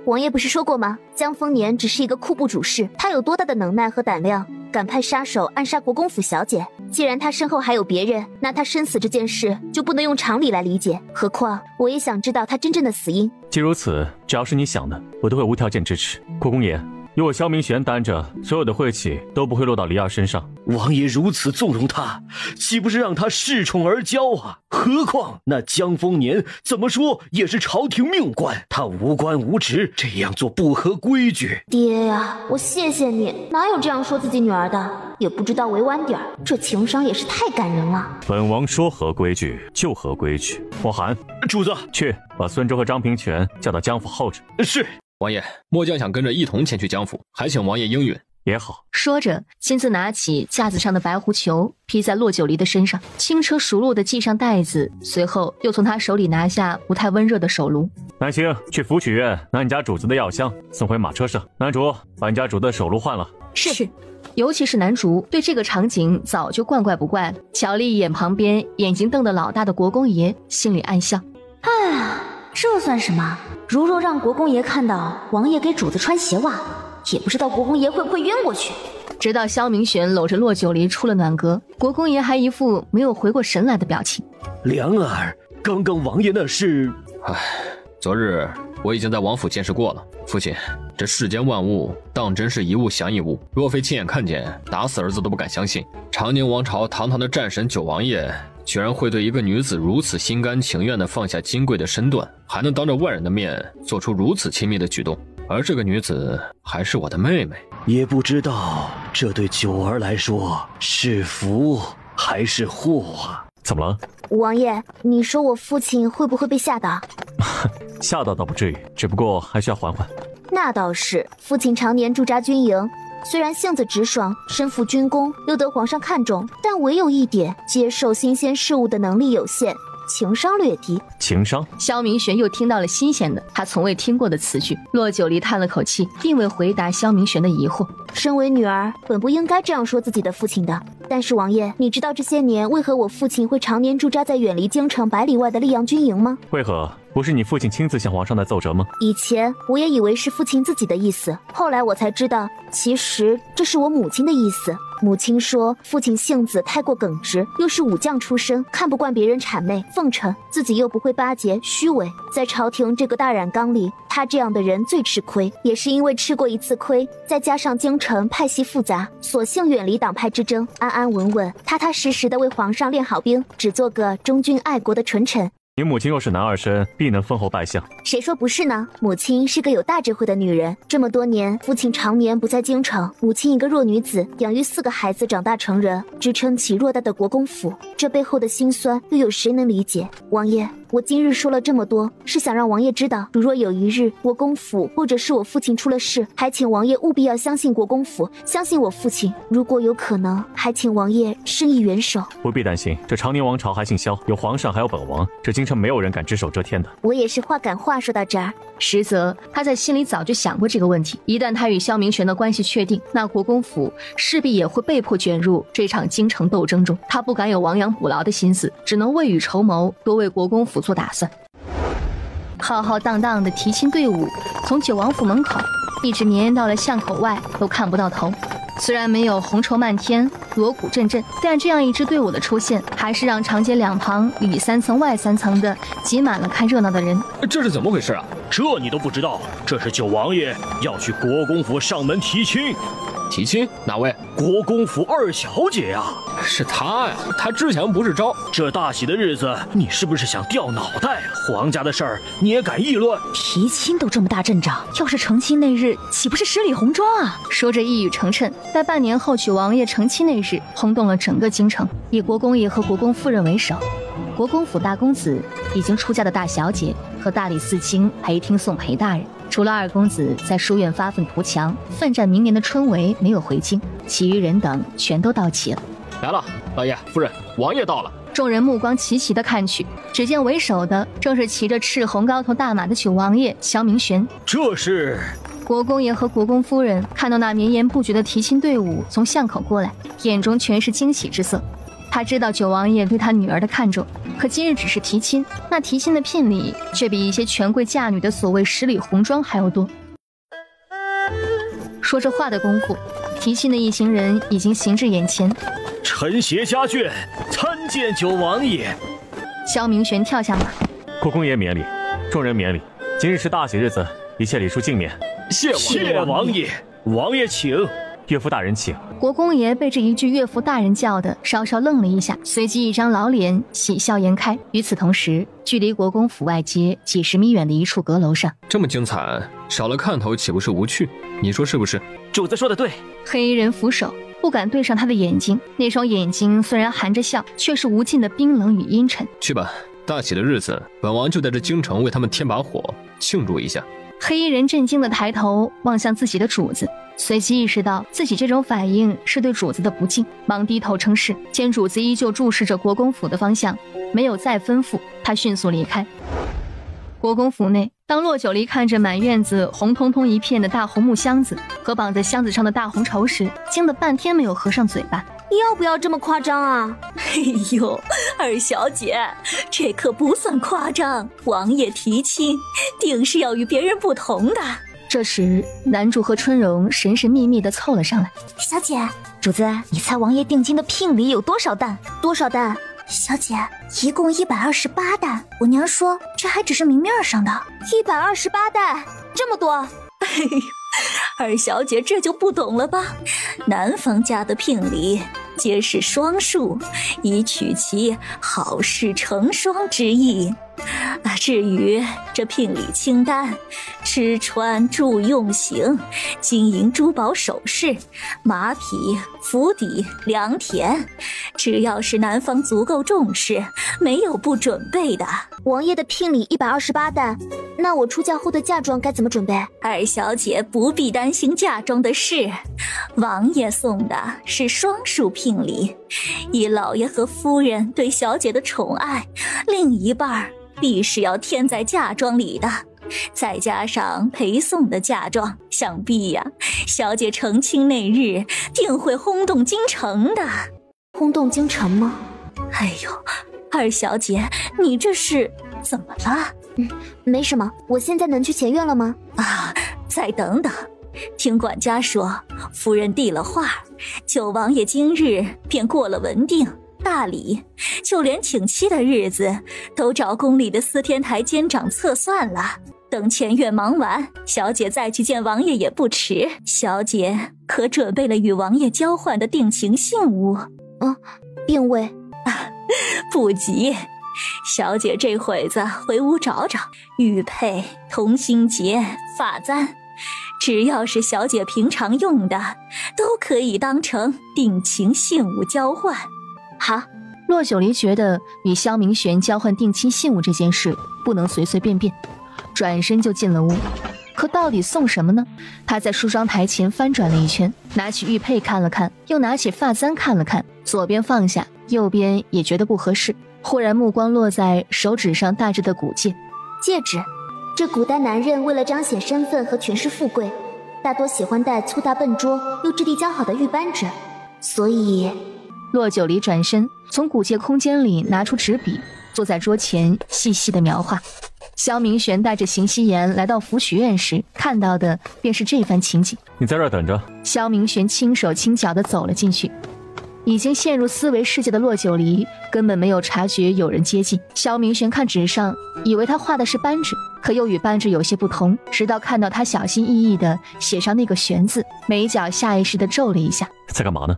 S14: 王爷不是说过吗？江丰年只是一个库部主事，他有多大的能耐和胆量，敢派杀手暗杀国公府小姐？既然他身后还有别人，那他身死这件事就不能用常理来理解。何况我也想知道他真正的死因。
S16: 既如此，只要是你想的，我都会无条件支持。国公爷，
S5: 有我萧明玄担着，所有的晦气都不会落到黎儿身上。
S6: 王爷如此纵容他，岂不是让他恃宠而骄啊？何况那江丰年怎么说也是朝廷命官，他无官无职，这样做不合规矩。
S14: 爹呀，我谢谢你，哪有这样说自己女儿的？也不知道委婉点儿，这情商也是太感人了。
S5: 本王说合规矩就合规矩。莫寒，
S6: 主子，
S5: 去把孙周和张平泉叫到江府候着。
S6: 是。
S7: 王爷，末将想跟着一同前去江府，还请王爷应允。
S5: 也好。
S1: 说着，亲自拿起架子上的白狐球，披在骆九离的身上，轻车熟路地系上带子，随后又从他手里拿下不太温热的手炉。
S5: 南星，去福曲院拿你家主子的药箱送回马车上。南竹，把你家主子的手炉换了。
S1: 是。尤其是南竹对这个场景早就惯怪不怪了。瞧了一眼旁边眼睛瞪得老大的国公爷，心里暗笑：
S14: 哎呀，这算什么？如若让国公爷看到王爷给主子穿鞋袜，也不知道国公爷会不会晕过去。
S1: 直到萧明玄搂着骆九离出了暖阁，国公爷还一副没有回过神来的表情。
S6: 良儿，刚刚王爷那是……
S7: 昨日我已经在王府见识过了。父亲，这世间万物当真是一物降一物，若非亲眼看见，打死儿子都不敢相信。长宁王朝堂堂的战神九王爷，居然会对一个女子如此心甘情愿地放下金贵的身段，还能当着外人的面做出如此亲密的举动。而这个女子还是我的妹妹，
S6: 也不知道这对九儿来说是福还是祸啊？
S5: 怎么了？
S14: 王爷，你说我父亲会不会被吓到？
S5: 吓到倒不至于，只不过还需要缓缓。
S14: 那倒是，父亲常年驻扎军营，虽然性子直爽，身负军功，又得皇上看重，但唯有一点，接受新鲜事物的能力有限，情商略低。
S5: 情商？
S1: 萧明玄又听到了新鲜的，他从未听过的词句。骆九离叹了口气，并未回答萧明玄的疑惑。
S14: 身为女儿，本不应该这样说自己的父亲的。但是王爷，你知道这些年为何我父亲会常年驻扎在远离京城百里外的溧阳军营吗？
S5: 为何？不是你父亲亲自向皇上来奏折吗？
S14: 以前我也以为是父亲自己的意思，后来我才知道，其实这是我母亲的意思。母亲说，父亲性子太过耿直，又是武将出身，看不惯别人谄媚奉承，自己又不会巴结虚伪，在朝廷这个大染缸里，他这样的人最吃亏。也是因为吃过一次亏，再加上京城派系复杂，索性远离党派之争，安安稳稳、踏踏实实的为皇上练好兵，只做个忠君爱国的纯臣。
S5: 你母亲若是男儿身，必能封侯拜相。
S14: 谁说不是呢？母亲是个有大智慧的女人，这么多年，父亲常年不在京城，母亲一个弱女子，养育4个孩子长大成人，支撑起偌大的国公府，这背后的辛酸，又有谁能理解？王爷，我今日说了这么多，是想让王爷知道，如若有一日国公府或者是我父亲出了事，还请王爷务必要相信国公府，相信我父亲。如果有可能，还请王爷伸一援手。
S5: 不必担心，这长宁王朝还姓萧，有皇上还有本王，这京城没有人敢只手遮天的。
S14: 我也是话赶话说到这儿，
S1: 实则他在心里早就想过这个问题。一旦他与萧明玄的关系确定，那国公府势必也会被迫卷入这场京城斗争中。他不敢有亡羊补牢的心思，只能未雨绸缪，多为国公府做打算。浩浩荡荡的提亲队伍从九王府门口一直绵延到了巷口外，都看不到头。虽然没有红绸漫天、锣鼓阵阵，但这样一支队伍的出现，还是让长街两旁里3层外3层的挤满了看热闹的人。
S7: 这是怎么回事啊？
S6: 这你都不知道？这是九王爷要去国公府上门提亲。
S7: 提亲？哪位？
S6: 国公府2小姐呀！
S7: 是她呀，她之前不是招？
S6: 这大喜的日子，你是不是想掉脑袋？皇家的事儿你也敢议论？
S12: 提亲都这么大阵仗，要是成亲那日，岂不是十里红妆啊？
S1: 说着一语成谶，在半年后九王爷成亲那日，轰动了整个京城。以国公爷和国公夫人为首，国公府大公子、已经出嫁的大小姐和大理寺卿陪听送陪大人。除了2公子在书院发愤图强，奋战明年的春闱没有回京，其余人等全都到齐了。
S7: 来了，老爷夫人，王爷到了。
S1: 众人目光齐齐地看去，只见为首的正是骑着赤红高头大马的九王爷萧明玄。
S6: 这是
S1: 国公爷和国公夫人看到那绵延不绝的提亲队伍从巷口过来，眼中全是惊喜之色。他知道九王爷对他女儿的看重，可今日只是提亲，那提亲的聘礼却比一些权贵嫁女的所谓十里红妆还要多。说着话的功夫，提亲的一行人已经行至眼前。
S6: 臣携家眷参见九王爷。
S1: 萧明玄跳下马，
S5: 国公爷免礼，众人免礼。今日是大喜日子，一切礼数尽免。
S6: 谢王爷。
S11: 王爷请。
S16: 岳父大人请。
S1: 国公爷被这一句岳父大人叫的稍稍愣了一下，随即一张老脸喜笑颜开。与此同时，距离国公府外街几十米远的一处阁楼上，
S7: 这么精彩，少了看头岂不是无趣？你说是不是？
S10: 主子说的对。
S1: 黑衣人俯首，不敢对上他的眼睛，那双眼睛虽然含着笑，却是无尽的冰冷与阴沉。
S7: 去吧，大喜的日子，本王就在这京城为他们添把火，庆祝一下。
S1: 黑衣人震惊地抬头望向自己的主子，随即意识到自己这种反应是对主子的不敬，忙低头称是。见主子依旧注视着国公府的方向，没有再吩咐，他迅速离开。国公府内，当骆九离看着满院子红彤彤一片的大红木箱子和绑在箱子上的大红绸时，惊得半天没有合上嘴巴。
S14: 要不要这么夸张啊？
S3: 哎呦，二小姐，这可不算夸张，王爷提亲定是要与别人不同的。
S1: 这时，南柱和春荣神神秘秘地凑了上来。
S9: 小姐，主子，你猜王爷定金的聘礼有多少担？
S14: 多少担？
S9: 小姐，一共128担。我娘说，这还只是明面上的。
S14: 128担，这么多？
S3: 哎呦，二小姐这就不懂了吧？男方家的聘礼皆是双数，以取其好事成双之意。至于这聘礼清单，吃穿住用行、金银珠宝首饰、马匹、府邸、良田，只要是男方足够重视，没有不准备的。
S14: 王爷的聘礼128担，那我出嫁后的嫁妆该怎么准备？
S3: 二小姐不必担心嫁妆的事，王爷送的是双数聘礼，以老爷和夫人对小姐的宠爱，另一半必是要添在嫁妆里的，再加上陪送的嫁妆，想必呀，小姐成亲那日定会轰动京城的。
S14: 轰动京城吗？
S3: 哎呦，二小姐，你这是怎么了？
S14: 没什么，我现在能去前院了吗？
S3: 啊，再等等。听管家说，夫人递了话，九王爷今日便过了文定大礼，就连请期的日子都找宫里的司天台监掌测算了。等前院忙完，小姐再去见王爷也不迟。小姐可准备了与王爷交换的定情信物？
S14: 并未。
S3: 不急，小姐这会子回屋找找玉佩、同心结、发簪，只要是小姐平常用的，都可以当成定情信物交换。
S14: 好。
S1: 骆九离觉得与萧明玄交换定亲信物这件事不能随随便便，转身就进了屋。可到底送什么呢？他在梳妆台前翻转了一圈，拿起玉佩看了看，又拿起发簪看了看，左边放下，右边也觉得不合适。忽然目光落在手指上戴着的古戒。
S14: 戒指，这古代男人为了彰显身份和权势富贵，大多喜欢戴粗大笨拙又质地较好的玉扳指，所以
S1: 骆九离转身从古戒空间里拿出纸笔，坐在桌前细细的描画。萧明玄带着邢希言来到福许院时，看到的便是这番情景。
S16: 你在这儿等着。
S1: 萧明玄轻手轻脚地走了进去。已经陷入思维世界的骆九离根本没有察觉有人接近。萧明玄看纸上，以为他画的是扳指，可又与扳指有些不同，直到看到他小心翼翼地写上那个玄字，眉角下意识地皱了一下。
S16: 在干嘛呢？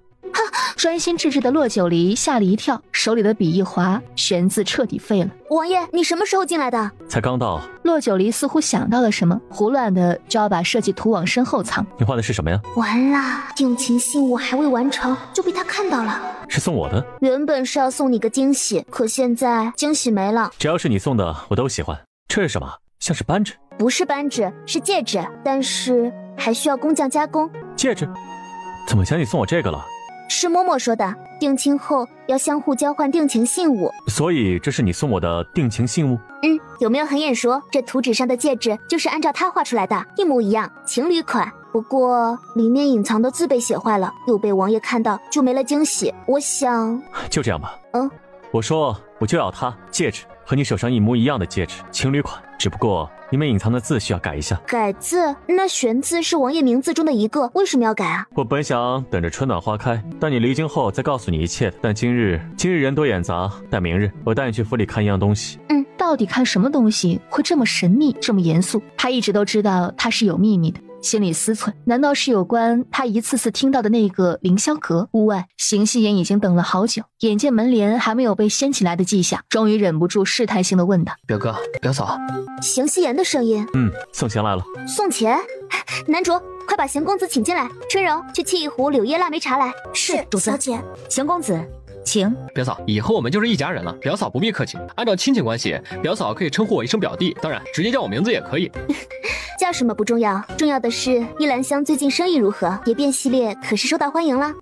S1: 专心致志的骆九离吓了一跳，手里的笔一滑，玄字彻底废了。
S14: 王爷，你什么时候进来的？
S16: 才刚到。
S1: 骆九离似乎想到了什么，胡乱的就要把设计图往身后藏。
S16: 你画的是什么呀？
S14: 完了，定情信物还未完成就被他看到了。
S16: 是送我的？
S14: 原本是要送你个惊喜，可现在惊喜没了。
S16: 只要是你送的我都喜欢。这是什么？像是扳指？
S14: 不是扳指，是戒指，但是还需要工匠加工。
S16: 戒指？怎么想你送我这个了？
S14: 是嬷嬷说的，定亲后要相互交换定情信物。
S16: 所以这是你送我的定情信物？
S14: 有没有很眼熟？这图纸上的戒指就是按照他画出来的，一模一样，情侣款。不过里面隐藏的字被写坏了，又被王爷看到，就没了惊喜。我想
S16: 就这样吧。我说我就要它，戒指和你手上一模一样的戒指，情侣款，只不过里面隐藏的字需要改一下。
S14: 改字？那玄字是王爷名字中的一个，为什么要改啊？
S16: 我本想等着春暖花开，等你离京后再告诉你一切的，但今日人多眼杂，但明日我带你去府里看一样东西。
S1: 到底看什么东西会这么神秘，这么严肃？他一直都知道他是有秘密的，心里思忖，难道是有关他一次次听到的那个凌霄阁？屋外，邢夕颜已经等了好久，眼见门帘还没有被掀起来的迹象，终于忍不住试探性的问道：“
S8: 表哥，表嫂。”
S14: 邢夕颜的声音。
S16: 送钱来了。
S14: 送钱？男主，快把邢公子请进来。春柔，去沏一壶柳叶腊梅茶来。
S9: 是，主子。小姐，
S12: 邢公子，请。
S8: 表嫂，以后我们就是一家人了，表嫂不必客气。按照亲戚关系，表嫂可以称呼我一声表弟，当然直接叫我名字也可以。
S14: 叫什么不重要，重要的是依兰香最近生意如何？蝶变系列可是受到欢迎了。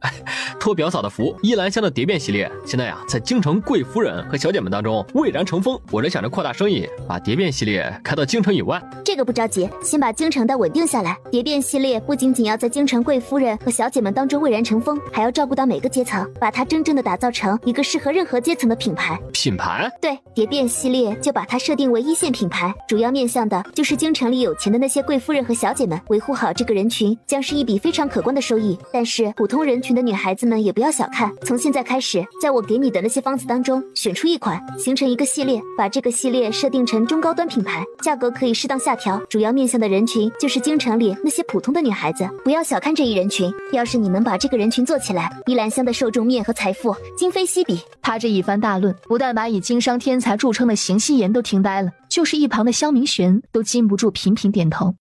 S8: 托表嫂的福，依兰香的蝶变系列现在在京城贵夫人和小姐们当中蔚然成风。我这想着扩大生意，把蝶变系列开到京城以外。
S14: 这个不着急，先把京城的稳定下来。蝶变系列不仅仅要在京城贵夫人和小姐们当中蔚然成风，还要照顾到每个阶层，把它真正的打造成一个适合任何阶层的品牌。
S8: 品牌？
S14: 对，蝶变系列就把它设定为一线品牌，主要面向的就是京城里有钱的那些贵夫人和小姐们。维护好这个人群将是一笔非常可观的收益。但是普通人群的女孩子们也不要小看，从现在开始，在我给你的那些方子当中选出一款，形成一个系列，把这个系列设定成中高端品牌，价格可以适当下调，主要面向的人群就是京城里那些普通的女孩子。不要小看这一人群，要是你能把这个人群做起来，依兰香的受众面和财富今非昔比。
S1: 他这一番大论不但把以经商天才著称的邢夕颜都听呆了，就是一旁的萧明玄都禁不住频频点头。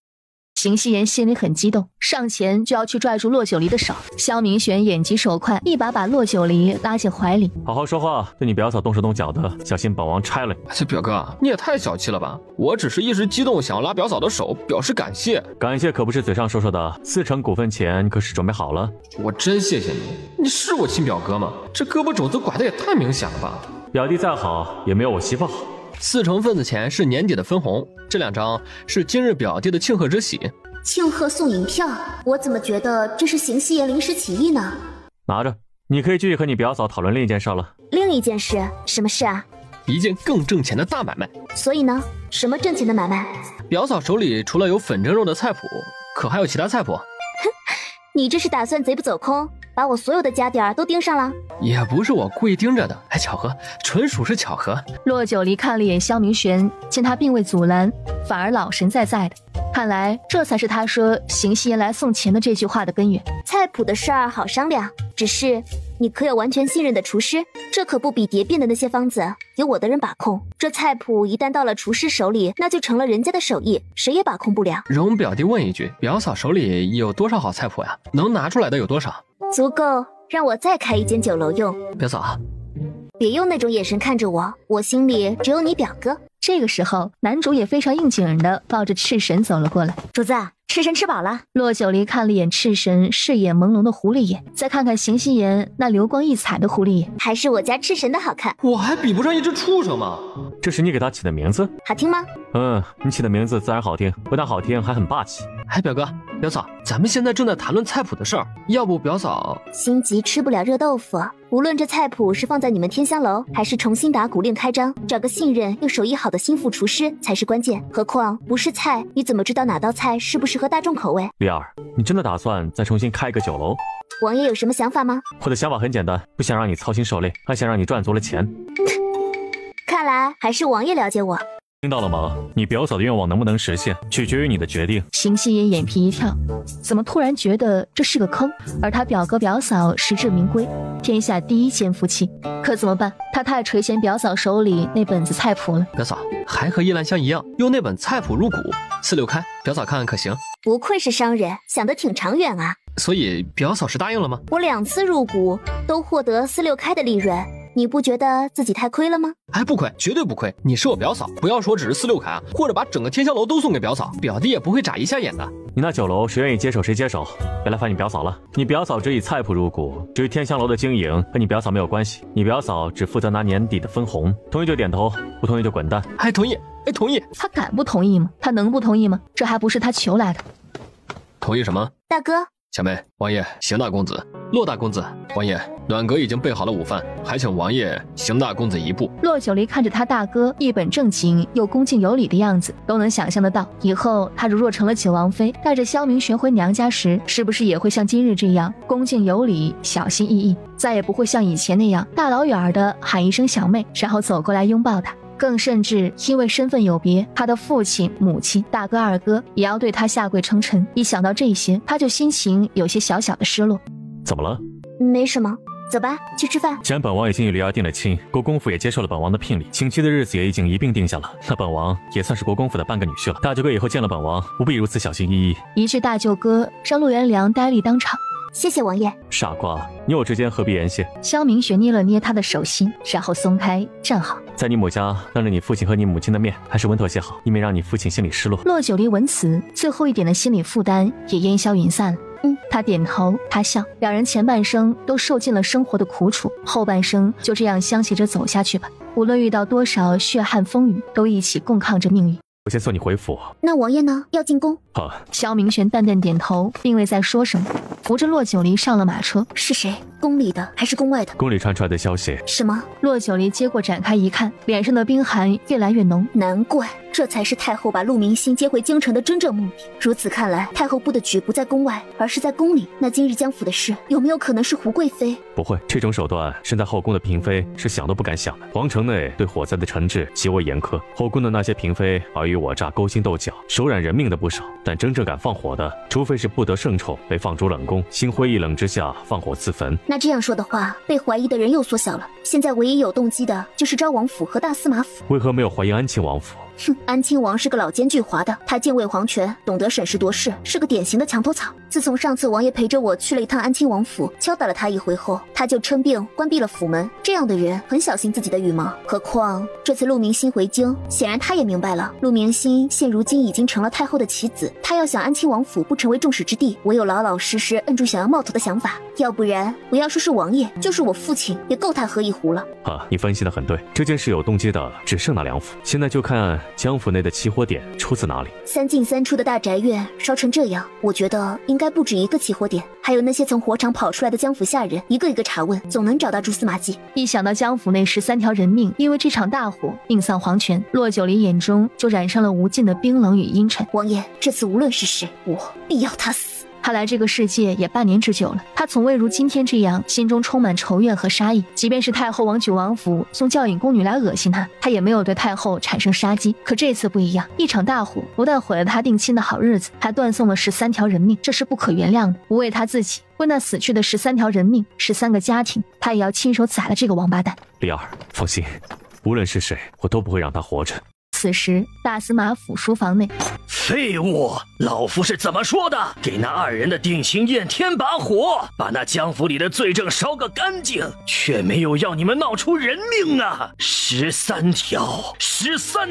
S1: 邢夕颜心里很激动，上前就要去拽住骆九离的手。萧明玄眼疾手快，一把骆九离拉进怀里。
S16: 好好说话，对你表嫂动手动脚的，小心本王拆了你。
S8: 这表哥，你也太小气了吧！我只是一时激动，想要拉表嫂的手，表示感谢。
S16: 感谢可不是嘴上说说的，4成股份钱可是准备好了。
S8: 我真谢谢你，你是我亲表哥吗？这胳膊肘子拐的也太明显了吧！
S16: 表弟再好，也没有我媳妇好。
S8: 4成份子钱是年底的分红，这2张是今日表弟的庆贺之喜。
S14: 庆贺送银票，我怎么觉得这是邢夕颜临时起意呢？
S16: 拿着，你可以继续和你表嫂讨论另一件事了。
S14: 另一件事？什么事啊？
S8: 一件更挣钱的大买卖。
S14: 所以呢？什么挣钱的买卖？
S8: 表嫂手里除了有粉蒸肉的菜谱，可还有其他菜谱。
S14: 你这是打算贼不走空，把我所有的家底儿都盯上了？
S8: 也不是我故意盯着的，巧合，纯属是巧合。
S1: 骆九离看了一眼萧明玄，见他并未阻拦，反而老神在在的。看来这才是他说邢夕颜来送钱的这句话的根源。
S14: 菜谱的事儿好商量，只是你可有完全信任的厨师？这可不比蝶变的那些方子有我的人把控。这菜谱一旦到了厨师手里，那就成了人家的手艺，谁也把控不了。
S8: 容表弟问一句，表嫂手里有多少好菜谱呀？能拿出来的有多少？
S14: 足够让我再开一间酒楼用。
S8: 表嫂，
S14: 别用那种眼神看着我，我心里只有你表哥。
S1: 这个时候，男主也非常应景的抱着赤神走了过来。
S12: 主子，赤神吃饱了。
S1: 骆九离看了眼赤神视野朦胧的狐狸眼，再看看邢夕颜那流光溢彩的狐狸眼，
S14: 还是我家赤神的好看。
S8: 我还比不上一只畜生吗？
S16: 这是你给他起的名字？
S14: 好听吗？
S16: 你起的名字自然好听，不但好听，还很霸气。
S8: 表哥，表嫂，咱们现在正在谈论菜谱的事儿，要不表嫂
S14: 心急吃不了热豆腐。无论这菜谱是放在你们天香楼，还是重新打鼓练开张，找个信任又手艺好的心腹厨师才是关键。何况不是菜，你怎么知道哪道菜适不适合大众口味？
S16: 丽儿，你真的打算再重新开一个酒楼？
S14: 王爷有什么想法吗？
S16: 我的想法很简单，不想让你操心受累，还想让你赚足了钱。
S14: 看来还是王爷了解我。
S16: 听到了吗？你表嫂的愿望能不能实现，取决于你的决定。
S1: 邢夕颜眼皮一跳，怎么突然觉得这是个坑？而他表哥表嫂实至名归，天下第一奸夫妻，可怎么办？他太垂涎表嫂手里那本子菜谱了。
S8: 表嫂还和依兰香一样，用那本菜谱入股，4、6开，表嫂看看可行？
S14: 不愧是商人，想得挺长远啊。
S8: 所以表嫂是答应了吗？
S14: 我2次入股都获得4、6开的利润。你不觉得自己太亏了吗？
S8: 不亏，绝对不亏。你是我表嫂，不要说只是4、6开啊，或者把整个天香楼都送给表嫂，表弟也不会眨一下眼的。
S16: 你那酒楼谁愿意接手谁接手，别来烦你表嫂了。你表嫂只以菜谱入股，至于天香楼的经营和你表嫂没有关系，你表嫂只负责拿年底的分红。同意就点头，不同意就滚蛋。
S8: 同意，同意。
S1: 他敢不同意吗？他能不同意吗？这还不是他求来的。
S8: 同意什么？
S14: 大哥。
S8: 小妹，王爷，邢大公子，骆大公子，王爷，暖阁已经备好了午饭，还请王爷、邢大公子一步。
S1: 骆九离看着他大哥一本正经又恭敬有礼的样子，都能想象得到，以后他如若成了九王妃，带着萧明玄回娘家时，是不是也会像今日这样恭敬有礼、小心翼翼，再也不会像以前那样大老远的喊一声小妹，然后走过来拥抱他。更甚至因为身份有别，他的父亲、母亲、大哥、二哥也要对他下跪称臣。一想到这些，他就心情有些小小的失落。
S16: 怎么了？
S14: 没什么，走吧，去吃饭。
S16: 既然本王已经与黎儿定了亲，国公府也接受了本王的聘礼，请期的日子也已经一并定下了，那本王也算是国公府的半个女婿了。大舅哥以后见了本王，不必如此小心翼翼。
S1: 一句大舅哥让陆元良呆立当场。
S14: 谢谢王爷。
S16: 傻瓜，你我之间何必言谢？
S1: 萧明雪捏了捏他的手心，然后松开，站好。
S16: 在你母家当着你父亲和你母亲的面，还是稳妥些好，以免让你父亲心里失落。
S1: 骆九离闻此，最后一点的心理负担也烟消云散了。他点头，他笑，两人前半生都受尽了生活的苦楚，后半生就这样相携着走下去吧。无论遇到多少血汗风雨，都一起共抗着命运。
S16: 我先送你回府。
S14: 那王爷呢？要进宫？
S16: 好。
S1: 萧明玄淡淡点头，并未再说什么，扶着骆九离上了马车。
S14: 是谁？宫里的还是宫外的？
S16: 宫里传出来的消息。
S14: 什么？
S1: 骆九离接过展开一看，脸上的冰寒越来越浓。
S14: 难怪，这才是太后把陆明星接回京城的真正目的。如此看来，太后布的局不在宫外，而是在宫里。那今日江府的事，有没有可能是胡贵妃？
S16: 不会，这种手段，身在后宫的嫔妃是想都不敢想的。皇城内对火灾的惩治极为严苛，后宫的那些嫔妃尔虞我诈、勾心斗角，手染人命的不少。但真正敢放火的，除非是不得圣宠，被放逐冷宫，心灰意冷之下放火自焚。
S14: 那这样说的话，被怀疑的人又缩小了。现在唯一有动机的就是昭王府和大司马府。
S16: 为何没有怀疑安亲王府？
S14: 哼，安亲王是个老奸巨猾的，他敬畏皇权，懂得审时度势，是个典型的墙头草。自从上次王爷陪着我去了一趟安亲王府，敲打了他一回后，他就称病关闭了府门。这样的人很小心自己的羽毛，何况这次陆明星回京，显然他也明白了，陆明星现如今已经成了太后的棋子，他要想安亲王府不成为众矢之的，唯有老老实实摁住想要冒头的想法，要不然不要说是王爷，就是我父亲也够他喝一壶了。
S16: 你分析得很对，这件事有动机的只剩那两府，现在就看江府内的起火点出自哪里。
S14: 三进三出的大宅院烧成这样，我觉得应该不止一个起火点，还有那些从火场跑出来的江府下人，一个一个查问，总能找到蛛丝马迹。
S1: 一想到江府内13条人命因为这场大火命丧黄泉，骆九离眼中就染上了无尽的冰冷与阴沉。
S14: 王爷，这次无论是谁，我必要他死。
S1: 他来这个世界也半年之久了，他从未如今天这样心中充满仇怨和杀意。即便是太后王九王府送教引宫女来恶心他，他也没有对太后产生杀机。可这次不一样，一场大火不但毁了他定亲的好日子，还断送了13条人命，这是不可原谅的。不为他自己，为那死去的13条人命、13个家庭，他也要亲手宰了这个王八蛋。
S16: 丽儿，放心，无论是谁，我都不会让他活着。
S1: 此时大司马府书房内，
S11: 废物！老夫是怎么说的？给那二人的定情宴添把火，把那江府里的罪证烧个干净，却没有要你们闹出人命啊！13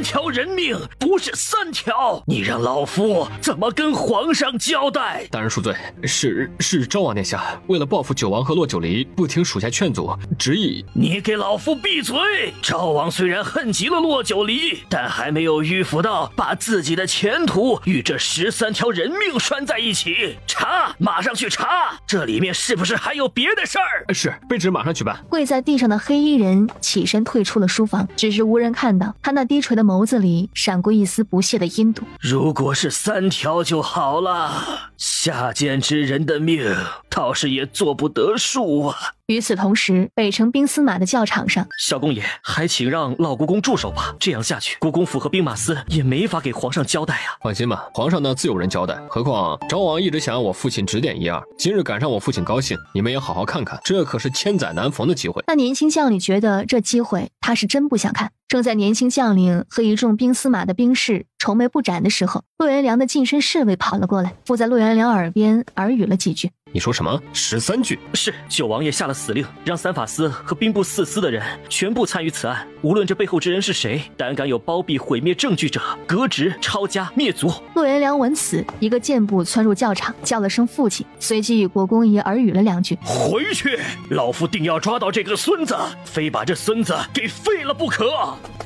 S11: 条人命，不是3条，你让老夫怎么跟皇上交代？
S8: 大人恕罪，是昭王殿下为了报复九王和骆九离，不听属下劝阻，执意。
S11: 你给老夫闭嘴！昭王虽然恨极了骆九离，但还没有迂腐到把自己的前途与这13条人命拴在一起。查，马上去查，这里面是不是还有别的事儿？
S8: 是，卑职马上去办。
S1: 跪在地上的黑衣人起身退出了书房，只是无人看到他那低垂的眸子里闪过一丝不屑的阴毒。
S11: 如果是3条就好了，下贱之人的命倒是也做不得数啊。
S1: 与此同时，北城兵司马的教场上，
S6: 小公爷，还请让老国公住手吧。这样下去，国公府和兵马司也没法给皇上交代啊。
S8: 放心吧，皇上呢自有人交代。何况昭王一直想让我父亲指点一二，今日赶上我父亲高兴，你们也好好看看，这可是千载难逢的机会。
S1: 那年轻将领觉得这机会他是真不想看。正在年轻将领和一众兵司马的兵士愁眉不展的时候，陆元良的近身侍卫跑了过来，附在陆元良耳边耳语了几句。
S8: 你说什么？13句？
S6: 是，九王爷下了死令，让三法司和兵部4司的人全部参与此案，无论这背后之人是谁，胆敢有包庇毁灭证据者，革职、抄家、灭族。
S1: 陆元良闻此，一个箭步窜入教场，叫了声父亲，随即与国公爷耳语了2句。
S11: 回去，老夫定要抓到这个孙子，非把这孙子给废了不可。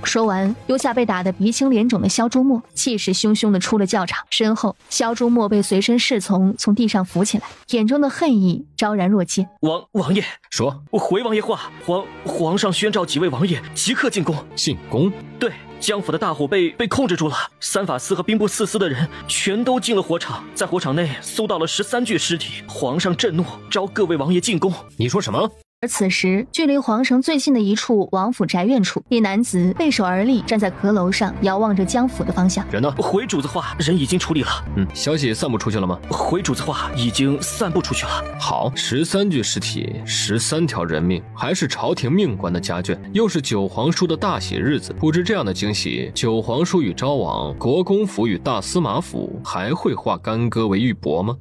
S1: 说完，丢下被打得鼻青脸肿的萧朱墨，气势汹汹地出了教场。身后，萧朱墨被随身侍从从地上扶起来，眼中的恨意昭然若揭。
S6: 王爷，
S8: 说，
S6: 我回王爷话，皇上宣召几位王爷即刻进宫。
S8: 进宫？
S6: 对，江府的大火被控制住了，三法司和兵部4司的人全都进了火场，在火场内搜到了13具尸体。皇上震怒，召各位王爷进宫。
S8: 你说什么？
S1: 而此时，距离皇城最近的一处王府宅院处，一男子背手而立，站在阁楼上，遥望着江府的方向。
S6: 人呢？回主子话，人已经处理了。
S7: 消息散布出去了吗？
S6: 回主子话，已经散布出去了。
S7: 好，13具尸体，13条人命，还是朝廷命官的家眷，又是九皇叔的大喜日子。不知这样的惊喜，九皇叔与昭王、国公府与大司马府还会化干戈为玉帛吗？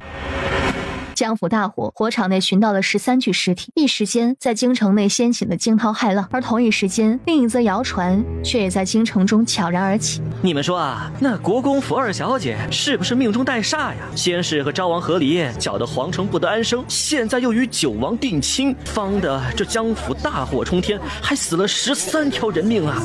S1: 江府大火，火场内寻到了13具尸体，一时间在京城内掀起了惊涛骇浪。而同一时间，另一则谣传却也在京城中悄然而起。
S10: 你们说啊，那国公府二小姐是不是命中带煞呀？先是和昭王和离，搅得皇城不得安生，现在又与九王定亲，方的这江府大火冲天，还死了13条人命啊！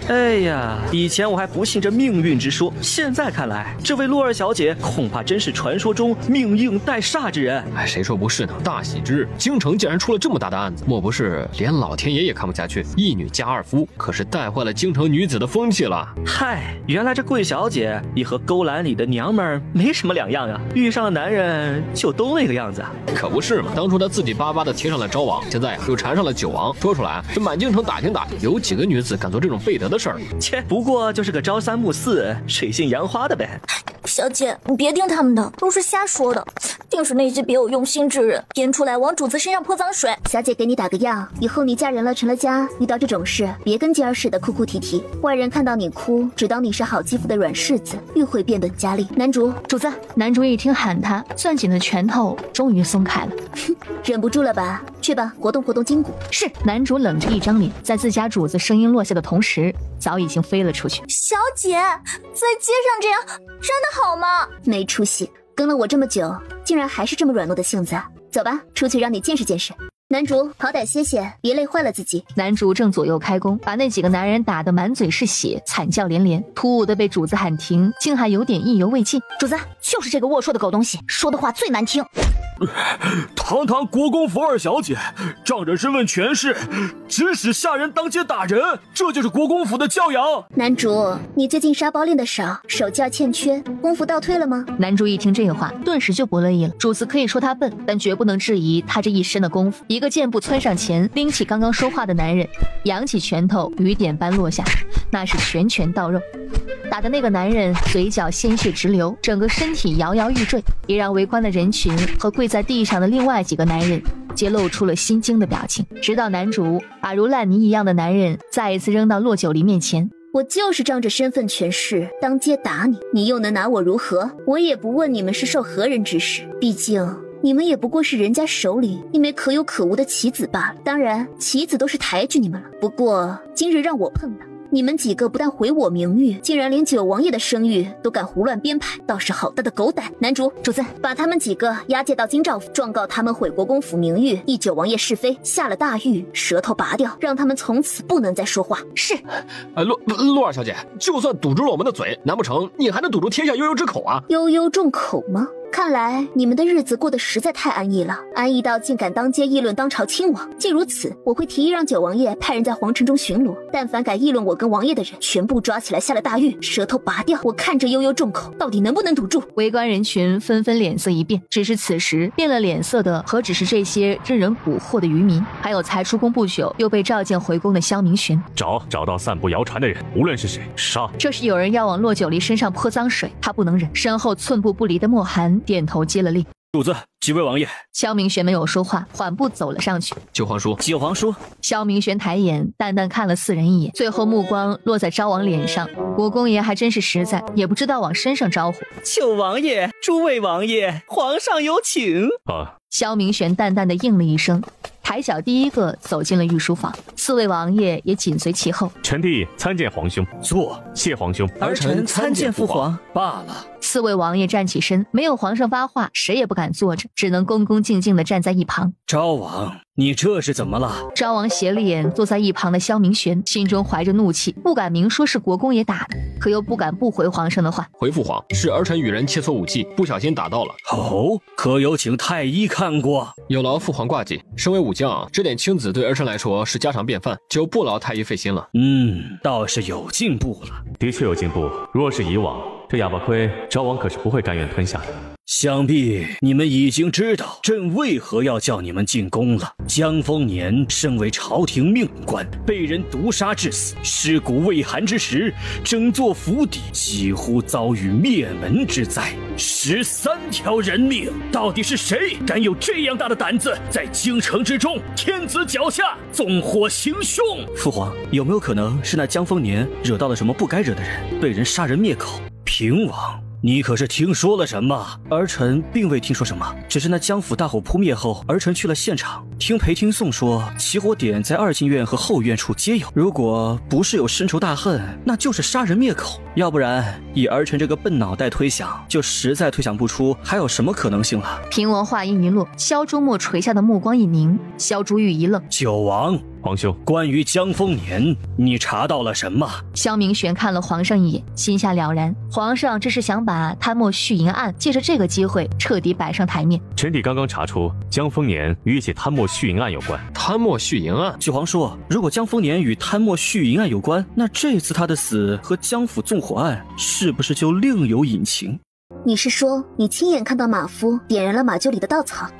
S10: 哎呀，以前我还不信这命运之说，现在看来，这位陆二小姐恐怕真是传说中命硬带煞之人。
S7: 哎，谁说不是呢？大喜之日，京城竟然出了这么大的案子，莫不是连老天爷也看不下去？一女加二夫，可是带坏了京城女子的风气了。
S10: 嗨，原来这贵小姐也和勾栏里的娘们儿没什么两样呀，遇上了男人就都那个样子。
S7: 可不是嘛，当初她自己巴巴的贴上了昭王，现在又缠上了九王，说出来这满京城打听打听，有几个女子敢做这种背德的事儿？
S10: 切，不过就是个朝三暮四、水性杨花的呗。
S9: 小姐，你别听他们的，都是瞎说的，定是那些别有用心之人编出来往主子身上泼脏水。
S14: 小姐给你打个样，以后你嫁人了成了家，遇到这种事别跟尖儿似的哭哭啼啼，外人看到你哭，只当你是好欺负的软柿子，愈会变本加厉。男主，
S1: 主子。男主一听喊他，攥紧的拳头终于松开了。
S14: 忍不住了吧？去吧，活动活动筋骨。
S1: 是。男主冷着一张脸，在自家主子声音落下的同时，早已经飞了出去。
S9: 小姐，在街上这样真的好吗？
S14: 没出息，跟了我这么久，竟然还是这么软糯的性子。走吧，出去让你见识见识。男主，好歹歇歇，别累坏了自己。
S1: 男主正左右开弓，把那几个男人打得满嘴是血，惨叫连连。突兀的被主子喊停，竟还有点意犹未尽。
S9: 主子，就是这个龌龊的狗东西，说的话最难听。
S11: 堂堂国公府二小姐，仗着身份权势，指使下人当街打人，这就是国公府的教养。
S14: 男主，你最近沙包练得少，手劲欠缺，功夫倒退了吗？
S1: 男主一听这话，顿时就不乐意了。主子可以说他笨，但绝不能质疑他这一身的功夫。一个箭步窜上前，拎起刚刚说话的男人，扬起拳头，雨点般落下，那是拳拳到肉。打的那个男人嘴角鲜血直流，整个身体摇摇欲坠，也让围观的人群和跪在地上的另外几个男人皆露出了心惊的表情。直到男主把如烂泥一样的男人再一次扔到骆九离面前，
S14: 我就是仗着身份权势当街打你，你又能拿我如何？我也不问你们是受何人指使，毕竟你们也不过是人家手里一枚可有可无的棋子罢了。当然，棋子都是抬举你们了，不过今日让我碰到你们几个，不但毁我名誉，竟然连九王爷的声誉都敢胡乱编排，倒是好大的狗胆。男主，主子，把他们几个押解到京兆府，状告他们毁国公府名誉，议九王爷是非，下了大狱，舌头拔掉，让他们从此不能再说话。
S1: 是。
S7: 陆二小姐，就算堵住了我们的嘴，难不成你还能堵住天下悠悠之口啊？
S14: 悠悠众口吗？看来你们的日子过得实在太安逸了，安逸到竟敢当街议论当朝亲王。既如此，我会提议让九王爷派人在皇城中巡逻，但凡敢议论我跟王爷的人，全部抓起来下了大狱，舌头拔掉。我看这悠悠众口到底能不能堵住。
S1: 围观人群纷纷脸色一变，只是此时变了脸色的何止是这些任人蛊惑的渔民，还有才出宫不久又被召见回宫的萧明玄。
S16: 找到散布谣传的人，无论是谁，杀。
S1: 这是有人要往骆九离身上泼脏水，他不能忍。身后寸步不离的莫寒点头接了令。
S11: 主子，几位王爷。
S1: 萧明玄没有说话，缓步走了上去。
S7: 九皇叔，
S10: 九皇叔。
S1: 萧明玄抬眼淡淡看了4人一眼，最后目光落在昭王脸上。国公爷还真是实在，也不知道往身上招呼。
S10: 九王爷，诸位王爷，皇上有请。
S1: 萧明玄淡淡的应了一声，抬脚第一个走进了御书房，4位王爷也紧随其后。
S16: 臣弟参见皇兄。
S11: 坐。
S16: 谢皇兄。
S10: 儿臣参见父皇。罢了。
S1: 4位王爷站起身，没有皇上发话，谁也不敢坐着，只能恭恭敬敬地站在一旁。
S11: 昭王，你这是怎么了？
S1: 昭王斜了眼坐在一旁的萧明玄，心中怀着怒气，不敢明说是国公爷打的，可又不敢不回皇上的话。
S7: 回父皇，是儿臣与人切磋武技，不小心打到了。
S11: 哦，可有请太医看过？
S7: 有劳父皇挂记。身为武将，这点轻子对儿臣来说是家常便饭，就不劳太医费心了。
S11: 倒是有进步了。
S16: 的确有进步。若是以往，
S5: 这哑巴亏，昭王可是不会甘愿吞下的。
S11: 想必你们已经知道朕为何要叫你们进宫了。江丰年身为朝廷命官，被人毒杀致死，尸骨未寒之时，整座府邸几乎遭遇灭门之灾，13条人命，到底是谁敢有这样大的胆子，在京城之中，天子脚下纵火行凶？
S6: 父皇，有没有可能是那江丰年惹到了什么不该惹的人，被人杀人灭口？
S11: 平王，你可是听说了什么？
S6: 儿臣并未听说什么，只是那江府大火扑灭后，儿臣去了现场，听裴听颂说，起火点在2进院和后院处皆有。如果不是有深仇大恨，那就是杀人灭口。要不然，以儿臣这个笨脑袋推想，就实在推想不出还有什么可能性了。
S1: 平王话音一落，萧朱墨垂下的目光一凝，萧朱玉一愣：“
S11: 九王，
S5: 皇兄，
S11: 关于江丰年，你查到了什么？”
S1: 萧明玄看了皇上一眼，心下了然，皇上这是想把贪墨续银案借着这个机会彻底摆上台面。
S5: 臣弟刚刚查出江丰年与一起贪墨续银案有关。
S8: 贪墨续银案？
S6: 九皇说，如果江丰年与贪墨续银案有关，那这次他的死和江府纵火案是不是就另有隐情？
S14: 你是说你亲眼看到马夫点燃了马厩里的稻草？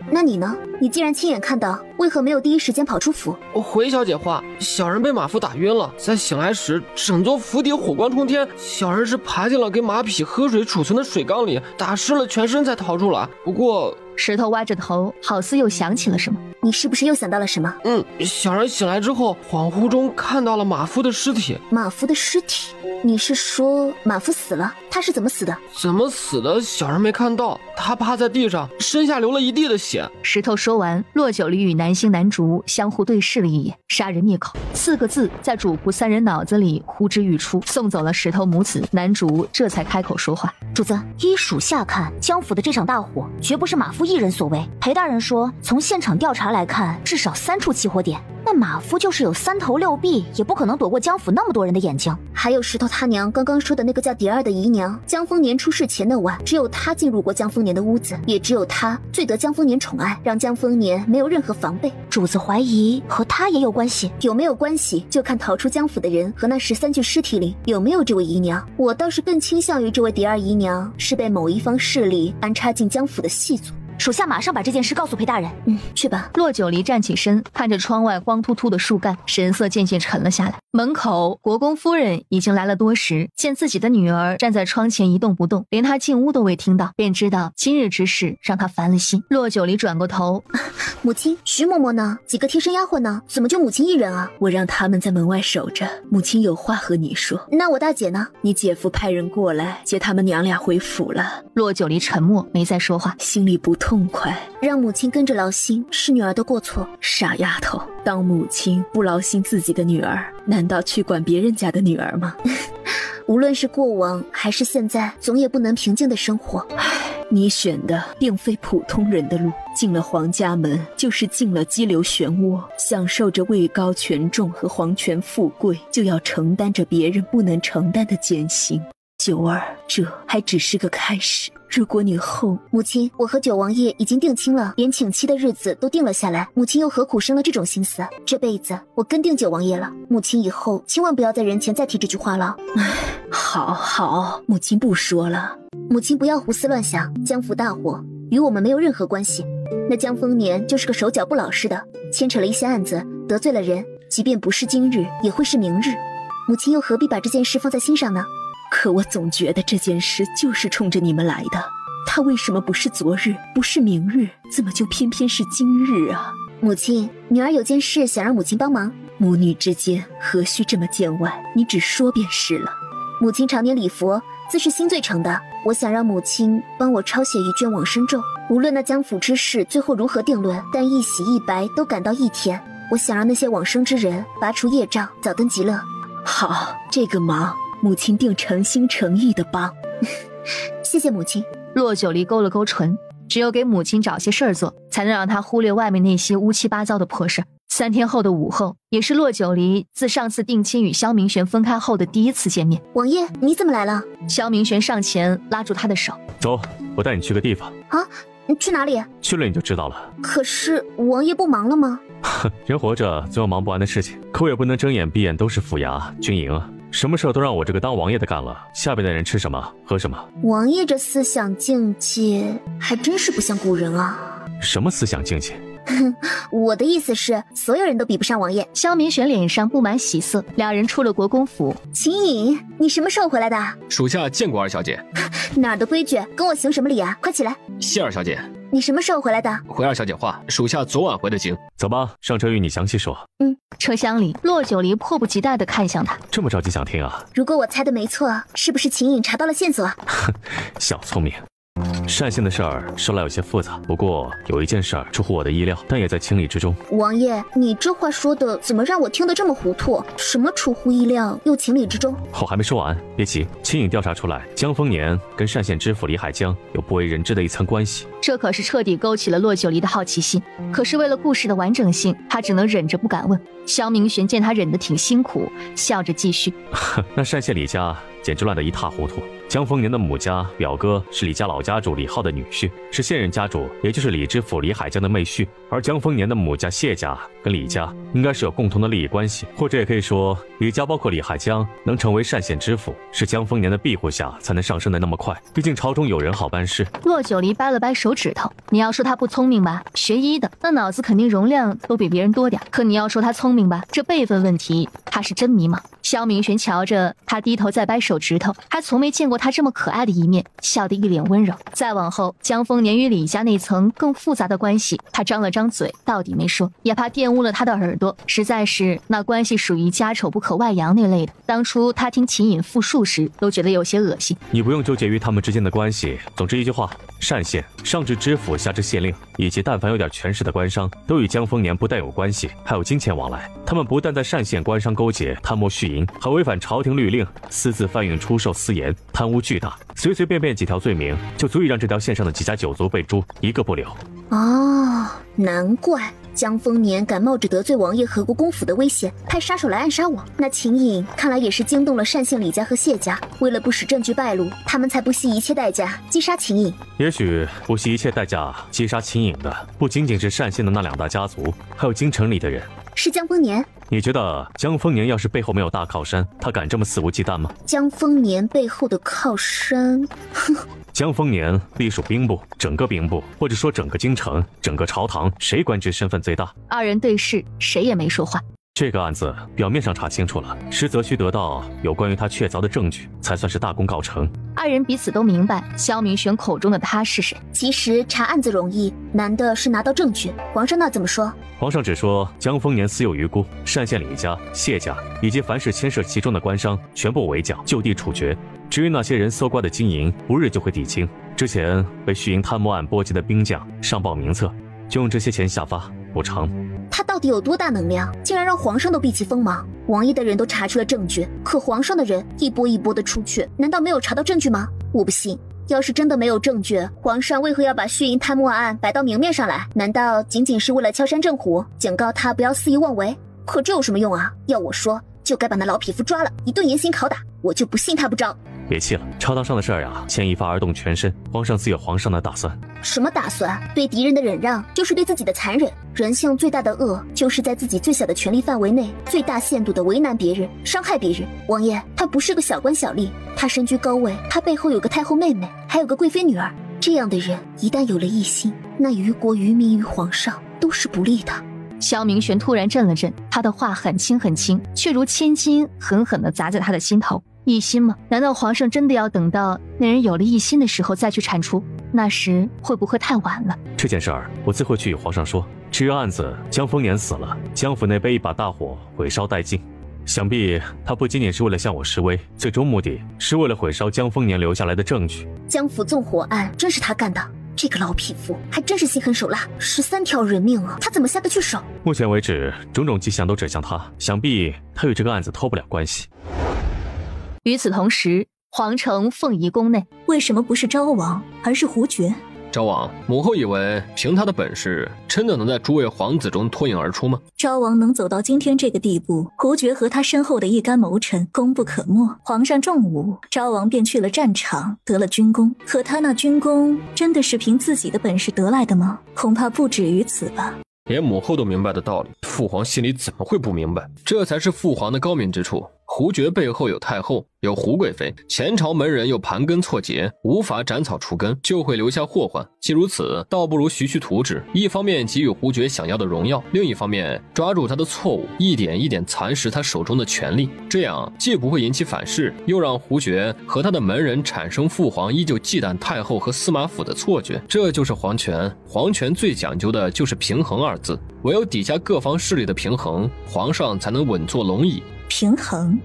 S14: 那你呢？你既然亲眼看到，为何没有第一时间跑出府？
S8: 我回小姐话，小人被马夫打晕了，在醒来时，整座府邸火光冲天，小人是爬进了给马匹喝水储存的水缸里，打湿了全身才逃出来。不过
S1: 石头歪着头，好似又想起了什么。
S14: 你是不是又想到了什么？
S8: 小人醒来之后，恍惚中看到了马夫的尸体。
S14: 马夫的尸体？你是说马夫死了？他是怎么死的？
S8: 怎么死的？小人没看到。他趴在地上，身下流了一地的血。
S1: 石头说完，骆九离与南星南竹相互对视了一眼，杀人灭口4个字在主仆3人脑子里呼之欲出。送走了石头母子，南竹这才开口说话：“
S9: 主子，依属下看，江府的这场大火绝不是马夫一人所为。裴大人说，从现场调查来看，至少3处起火点。那马夫就是有3头6臂，也不可能躲过江府那么多人的眼睛。
S14: 还有石头他娘刚刚说的那个叫蝶儿的姨娘，江丰年出事前那晚，只有她进入过江丰年的屋子，也只有她最得江丰年宠爱，让江丰年没有任何防备。
S9: 主子怀疑和她也有关系？
S14: 有没有关系，就看逃出江府的人和那13具尸体里有没有这位姨娘。我倒是更倾向于这位蝶儿姨娘是被某一方势力安插进江府的细作。
S9: 属下马上把这件事告诉裴大人。
S14: 去吧。
S1: 骆九离站起身，看着窗外光秃秃的树干，神色渐渐沉了下来。门口，国公夫人已经来了多时，见自己的女儿站在窗前一动不动，连她进屋都未听到，便知道今日之事让她烦了心。骆九离转过头，
S14: 母亲，徐嬷嬷呢？几个贴身丫鬟呢？怎么就母亲一人啊？
S13: 我让他们在门外守着，母亲有话和你说。
S14: 那我大姐呢？
S13: 你姐夫派人过来接他们娘俩回府了。
S1: 骆九离沉默，没再说话，
S13: 心里不痛快。
S14: 让母亲跟着劳心是女儿的过错。
S13: 傻丫头，当母亲不劳心自己的女儿，难道去管别人家的女儿吗？
S14: 无论是过往还是现在，总也不能平静的生活。
S13: 你选的并非普通人的路，进了皇家门就是进了激流漩涡，享受着位高权重和皇权富贵，就要承担着别人不能承担的艰辛。九儿，这还只是个开始。如果你后……
S14: 母亲，我和九王爷已经定亲了，连请期的日子都定了下来，母亲又何苦生了这种心思？这辈子我跟定九王爷了，母亲以后千万不要在人前再提这句话了。
S13: 好，母亲不说了。
S14: 母亲不要胡思乱想，江府大火与我们没有任何关系。那江丰年就是个手脚不老实的，牵扯了一些案子，得罪了人，即便不是今日，也会是明日。母亲又何必把这件事放在心上呢？
S13: 可我总觉得这件事就是冲着你们来的，他为什么不是昨日，不是明日，怎么就偏偏是今日啊？
S14: 母亲，女儿有件事想让母亲帮忙。
S13: 母女之间何须这么见外，你只说便是了。
S14: 母亲常年礼佛，自是心最诚的，我想让母亲帮我抄写一卷往生咒，无论那江府之事最后如何定论，但一洗一白都赶到一天，我想让那些往生之人拔除业障，早登极乐。
S13: 好，这个忙母亲定诚心诚意的帮。
S14: 谢谢母亲。
S1: 骆九离勾了勾唇，只有给母亲找些事儿做，才能让她忽略外面那些乌七八糟的破事。3天后的午后，也是骆九离自上次定亲与萧明玄分开后的第一次见面。
S14: 王爷，你怎么来了？
S1: 萧明玄上前拉住他的手，
S5: 走，我带你去个地方。
S14: 啊，你去哪里？
S5: 去了你就知道了。
S14: 可是王爷不忙了吗？
S5: 人活着总有忙不完的事情，可我也不能睁眼闭眼都是府衙军营啊。
S16: 什么事都让我这个当王爷的干了，下边的人吃什么喝什么？
S14: 王爷这思想境界还真是不像古人啊。
S16: 什么思想境界？
S14: 我的意思是，所有人都比不上王爷。
S1: 萧明玄脸上布满喜色，两人出了国公府。
S14: 秦颖，你什么时候回来的？
S7: 属下见过二小姐。
S14: 哪儿的规矩，跟我行什么礼啊？快起来！
S7: 谢二小姐。
S14: 你什么时候回来的？
S7: 回二小姐话，属下昨晚回的京。
S16: 走吧，上车与你详细说。
S1: 车厢里，骆九离迫不及待地看向他。
S16: 这么着急想听啊？
S14: 如果我猜的没错，是不是秦颖查到了线索？
S16: 小聪明。单县的事儿说来有些复杂，不过有一件事儿出乎我的意料，但也在情理之中。
S14: 王爷，你这话说的怎么让我听得这么糊涂？什么出乎意料又情理之中？
S16: 我还没说完，别急。秦颖调查出来，江丰年跟单县知府李海江有不为人知的一层关系，
S1: 这可是彻底勾起了骆九离的好奇心。可是为了故事的完整性，他只能忍着不敢问。萧明玄见他忍得挺辛苦，笑着继续：
S16: 那单县李家简直乱得一塌糊涂。江丰年的母家表哥是李家老家主李浩的女婿，是现任家主，也就是李知府李海江的妹婿。而江丰年的母家谢家跟李家应该是有共同的利益关系，或者也可以说，李家包括李海江能成为单县知府，是江丰年的庇护下才能上升的那么快。毕竟朝中有人好办事。
S1: 骆九离掰了掰手指头，你要说他不聪明吧，学医的那脑子肯定容量都比别人多点，可你要说他聪明吧，这辈分问题他是真迷茫。萧明玄瞧着他低头在掰手指头，还从没见过他这么可爱的一面，笑得一脸温柔。再往后，江丰年与李家那层更复杂的关系，他张了张嘴，到底没说，也怕玷污了他的耳朵。实在是那关系属于家丑不可外扬那类的。当初他听秦颖复述时，都觉得有些恶心。
S16: 你不用纠结于他们之间的关系。总之一句话，单县上至知府，下至县令，以及但凡有点权势的官商，都与江丰年不但有关系，还有金钱往来。他们不但在单县官商勾结，贪墨蓄银，还违反朝廷律令，私自贩运出售私盐，贪污巨大。随随便便几条罪名，就足以让这条线上的几家九族被诛，一个不留。
S14: 哦，难怪江丰年敢冒着得罪王爷和国公府的危险，派杀手来暗杀我。那秦颖看来也是惊动了单县李家和谢家，为了不使证据败露，他们才不惜一切代价击杀秦颖。
S16: 也许不惜一切代价击杀秦颖的，不仅仅是单县的那两大家族，还有京城里的人。
S14: 是江丰年。
S16: 你觉得江丰年要是背后没有大靠山，他敢这么肆无忌惮吗？
S14: 江丰年背后的靠山，哼。
S16: 江丰年隶属兵部，整个兵部，或者说整个京城，整个朝堂，谁官职身份最大？
S1: 二人对视，谁也没说话。
S16: 这个案子表面上查清楚了，实则需得到有关于他确凿的证据，才算是大功告成。
S1: 二人彼此都明白萧明玄口中的他是谁。
S14: 其实查案子容易，难的是拿到证据。皇上那怎么说？
S16: 皇上只说江丰年私有余辜，单县李家、谢家以及凡是牵涉其中的官商，全部围剿，就地处决。至于那些人搜刮的金银，不日就会抵清。之前被虚营贪墨案波及的兵将上报名册，就用这些钱下发补偿。
S14: 他到底有多大能量，竟然让皇上都避其锋芒？王爷的人都查出了证据，可皇上的人一波一波的出去，难道没有查到证据吗？我不信。要是真的没有证据，皇上为何要把虚营贪墨案摆到明面上来？难道仅仅是为了敲山震虎，警告他不要肆意妄为？可这有什么用啊？要我说，就该把那老匹夫抓了，一顿严刑拷打，我就不信他不招。
S16: 别气了，朝堂上的事儿呀，牵一发而动全身，皇上自有皇上的打算。
S14: 什么打算？对敌人的忍让，就是对自己的残忍。人性最大的恶，就是在自己最小的权力范围内，最大限度的为难别人，伤害别人。王爷，他不是个小官小吏，他身居高位，他背后有个太后妹妹，还有个贵妃女儿。这样的人，一旦有了异心，那于国于民于皇上都是不利的。
S1: 萧明玄突然震了震，他的话很轻很轻，却如千金狠狠地砸在他的心头。异心吗？难道皇上真的要等到那人有了异心的时候再去铲除？那时会不会太晚了？
S16: 这件事儿我自会去与皇上说。至于案子，江丰年死了，江府内被一把大火毁烧殆尽，想必他不仅仅是为了向我示威，最终目的是为了毁烧江丰年留下来的证据。
S14: 江府纵火案真是他干的，这个老匹夫还真是心狠手辣，13条人命啊，他怎么下得去手？
S16: 目前为止，种种迹象都指向他，想必他与这个案子脱不了关系。
S1: 与此同时，皇城凤仪宫内，
S3: 为什么不是昭王，而是胡觉？
S7: 昭王，母后以为凭他的本事，真的能在诸位皇子中脱颖而出吗？
S3: 昭王能走到今天这个地步，胡觉和他身后的一干谋臣功不可没。皇上重武，昭王便去了战场，得了军功。可他那军功真的是凭自己的本事得来的吗？恐怕不止于此吧。
S7: 连母后都明白的道理，父皇心里怎么会不明白？这才是父皇的高明之处。胡爵背后有太后，有胡贵妃，前朝门人又盘根错节，无法斩草除根，就会留下祸患。既如此，倒不如徐徐图之，一方面给予胡爵想要的荣耀，另一方面抓住他的错误，一点一点蚕食他手中的权力。这样既不会引起反噬，又让胡爵和他的门人产生父皇依旧忌惮太后和司马府的错觉。这就是皇权，皇权最讲究的就是平衡二字，唯有底下各方势力的平衡，皇上才能稳坐龙椅。
S3: 平衡？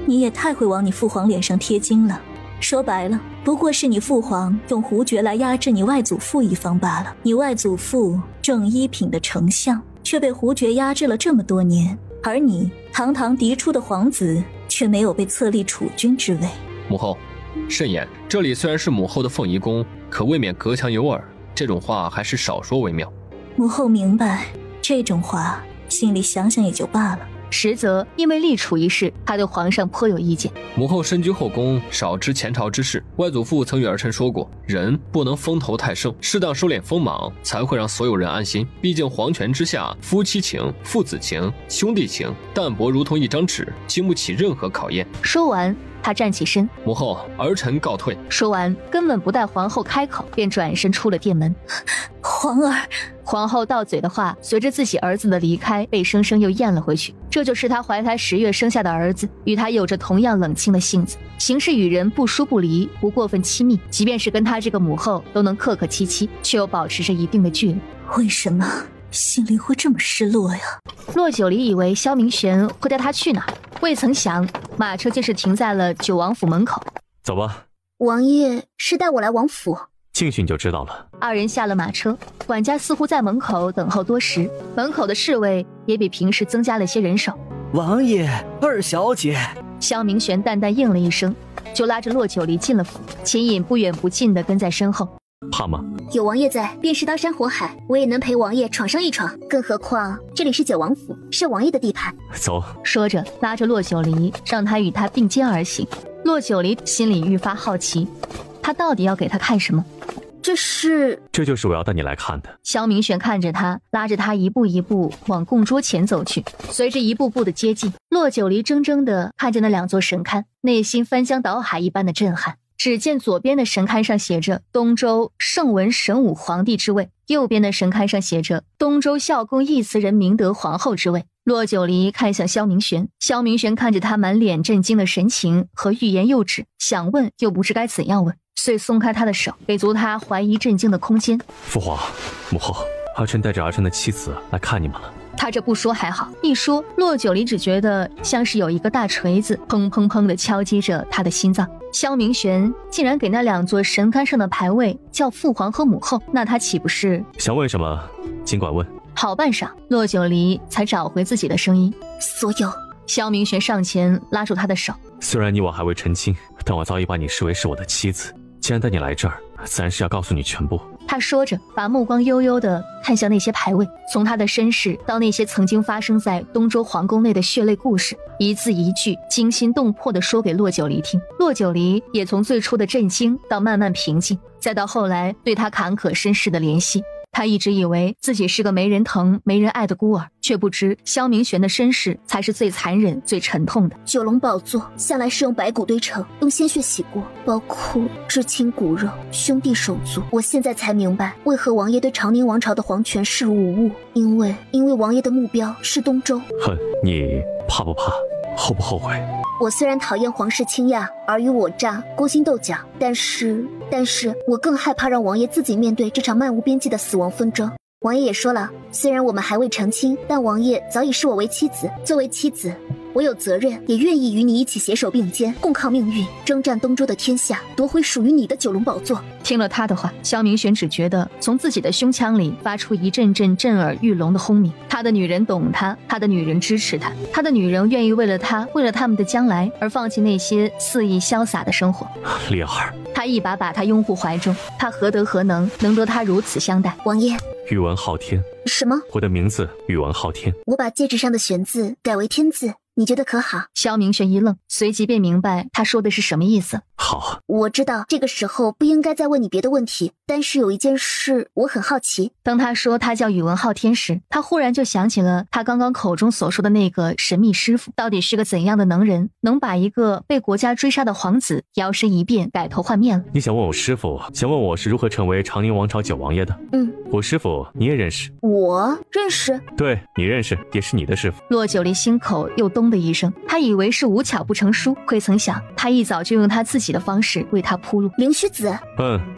S3: 你也太会往你父皇脸上贴金了。说白了，不过是你父皇用胡爵来压制你外祖父一方罢了。你外祖父正一品的丞相，却被胡爵压制了这么多年，而你堂堂嫡出的皇子，却没有被册立储君之位。
S7: 母后，慎言，这里虽然是母后的凤仪宫，可未免隔墙有耳，这种话还是少说为妙。
S3: 母后明白，这种话心里想想也就罢了。
S1: 实则因为立储一事，他对皇上颇有意见。
S7: 母后身居后宫，少知前朝之事。外祖父曾与儿臣说过，人不能风头太盛，适当收敛锋芒，才会让所有人安心。毕竟皇权之下，夫妻情、父子情、兄弟情淡薄如同一张纸，经不起任何考验。
S1: 说完，他站起身，
S7: 母后，儿臣告退。
S1: 说完，根本不待皇后开口，便转身出了殿门。
S3: 皇儿，
S1: 皇后到嘴的话，随着自己儿子的离开，被生生又咽了回去。这就是她怀胎10月生下的儿子，与她有着同样冷清的性子，行事与人不疏不离，不过分亲密，即便是跟她这个母后，都能客客气气，却又保持着一定的距离。
S3: 为什么心里会这么失落呀？
S1: 骆九离以为萧明玄会带他去哪儿，未曾想马车竟是停在了九王府门口。
S16: 走吧。
S14: 王爷是带我来王府？
S16: 进去你就知道了。
S1: 二人下了马车，管家似乎在门口等候多时，门口的侍卫也比平时增加了些人手。
S10: 王爷，二小姐。
S1: 萧明玄淡淡应了一声，就拉着骆九离进了府。秦隐不远不近地跟在身后。
S16: 怕吗？
S14: 有王爷在，便是刀山火海，我也能陪王爷闯上一闯。更何况这里是九王府，是王爷的地盘。
S16: 走。
S1: 说着，拉着骆九离，让他与他并肩而行。骆九离心里愈发好奇，他到底要给他看什么？
S16: 这就是我要带你来看的。
S1: 萧明玄看着他，拉着他一步一步往供桌前走去。随着一步步的接近，骆九离怔怔地看着那2座神龛，内心翻江倒海一般的震撼。只见左边的神龛上写着东周圣文神武皇帝之位，右边的神龛上写着东周孝公义慈仁明德皇后之位。骆九离看向萧明玄，萧明玄看着他满脸震惊的神情和欲言又止，想问又不知该怎样问，遂松开他的手，给足他怀疑震惊的空间。
S16: 父皇，母后，儿臣带着儿臣的妻子来看你们了。
S1: 他这不说还好，一说，骆九离只觉得像是有一个大锤子砰砰砰地敲击着他的心脏。萧明玄竟然给那2座神龛上的牌位叫父皇和母后，那他岂不是……
S16: 想问什么尽管问。
S1: 好半晌，骆九离才找回自己的声音。
S14: 所有。
S1: 萧明玄上前拉住他的手。
S16: 虽然你我还未成亲，但我早已把你视为是我的妻子。既然带你来这儿，自然是要告诉你全部。
S1: 他说着，把目光悠悠地看向那些牌位，从他的身世到那些曾经发生在东周皇宫内的血泪故事，一字一句惊心动魄地说给骆九离听。骆九离也从最初的震惊到慢慢平静，再到后来对他坎坷身世的怜惜。他一直以为自己是个没人疼没人爱的孤儿，却不知萧明玄的身世才是最残忍最沉痛的。
S14: 九龙宝座向来是用白骨堆成，用鲜血洗过，包括至亲骨肉、兄弟手足。我现在才明白，为何王爷对长宁王朝的皇权视如无物，因为王爷的目标是东周。
S16: 哼，你怕不怕？后不后悔？
S14: 我虽然讨厌皇室倾轧、尔虞我诈、勾心斗角，但是我更害怕让王爷自己面对这场漫无边际的死亡纷争。王爷也说了，虽然我们还未成亲，但王爷早已视我为妻子。作为妻子，我有责任，也愿意与你一起携手并肩，共抗命运，征战东周的天下，夺回属于你的九龙宝座。
S1: 听了他的话，萧明玄只觉得从自己的胸腔里发出一阵阵震耳欲聋的轰鸣。他的女人懂他，他的女人支持他，他的女人愿意为了他，为了他们的将来而放弃那些肆意潇洒的生活。
S16: 丽儿，
S1: 他一把把她拥护怀中，他何德何能得他如此相待？
S14: 王爷，
S16: 宇文昊天。
S14: 什么？
S16: 我的名字宇文昊天。
S14: 我把戒指上的玄字改为天字，你觉得可好？
S1: 萧明轩一愣，随即便明白他说的是什么意思。
S16: 好，
S14: 我知道这个时候不应该再问你别的问题，但是有一件事我很好奇。
S1: 当他说他叫宇文浩天时，他忽然就想起了他刚刚口中所说的那个神秘师傅到底是个怎样的能人，能把一个被国家追杀的皇子摇身一变改头换面了。
S16: 你想问我师傅，想问我是如何成为长宁王朝九王爷的？我师傅你也认识？
S14: 我认识？
S16: 对，你认识，也是你的师傅。
S1: 骆九离心口又咚的一声，他以为是无巧不成书，未曾想他一早就用他自己的方式为他铺路。
S14: 灵虚子，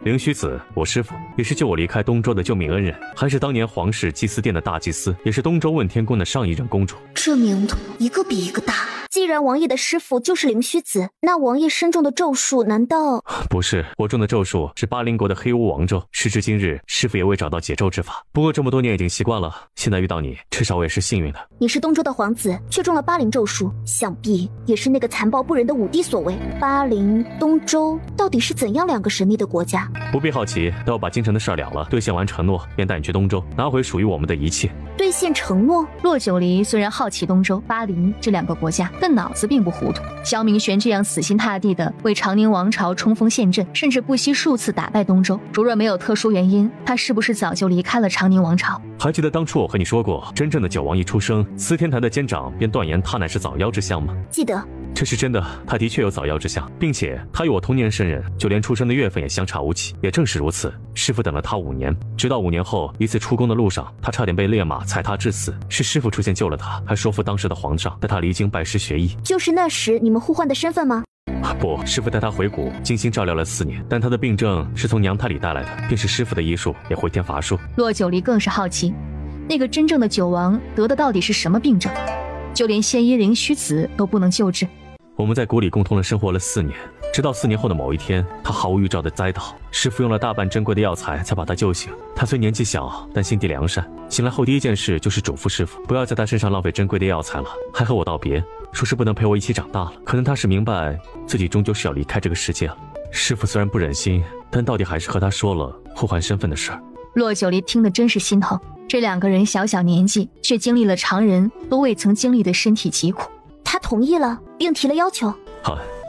S16: 灵虚子，我师父，也是救我离开东周的救命恩人，还是当年皇室祭司殿的大祭司，也是东周问天宫的上一任公主。
S14: 这名头一个比一个大。既然王爷的师父就是灵虚子，那王爷身中的咒术难道……
S16: 不是，我中的咒术是巴陵国的黑巫王咒，时至今日，师父也未找到解咒之法。不过这么多年已经习惯了，现在遇到你，至少我也是幸运的。
S14: 你是东周的皇子，却中了巴陵咒术，想必也是那个残暴不仁的武帝所为。巴陵、东周到底是怎样两个神秘的国家？
S16: 不必好奇，等我把京城的事儿了了，兑现完承诺，便带你去东周，拿回属于我们的一切。
S14: 兑现承诺？
S1: 骆九离虽然好奇东周、巴陵这两个国家，但脑子并不糊涂。萧明玄这样死心塌地的为长宁王朝冲锋陷阵，甚至不惜数次打败东周，如若没有特殊原因，他是不是早就离开了长宁王朝？
S16: 还记得当初我和你说过，真正的九王一出生，司天台的监长便断言他乃是早夭之相吗？
S14: 记得。
S16: 这是真的，他的确有早夭之相，并且他与我同年生人，就连出生的月份也相差无几。也正是如此，师父等了他5年，直到5年后一次出宫的路上，他差点被烈马踩踏致死，是师父出现救了他，还说服当时的皇上带他离京拜师学艺。
S14: 就是那时你们互换的身份吗？
S16: 不，师父带他回谷，精心照料了4年，但他的病症是从娘胎里带来的，便是师父的医术也回天乏术。
S1: 骆九离更是好奇，那个真正的九王得的到底是什么病症，就连仙医灵虚子都不能救治。
S16: 我们在谷里共同的生活了4年，直到4年后的某一天，他毫无预兆的栽倒，师父用了大半珍贵的药材才把他救醒。他虽年纪小，但心地良善。醒来后第一件事就是嘱咐师父不要在他身上浪费珍贵的药材了，还和我道别，说是不能陪我一起长大了。可能他是明白自己终究是要离开这个世界了。师父虽然不忍心，但到底还是和他说了互换身份的事儿。
S1: 骆九离听得真是心疼，这2个人小小年纪，却经历了常人都未曾经历的身体疾苦。
S14: 他同意了，并提了要求。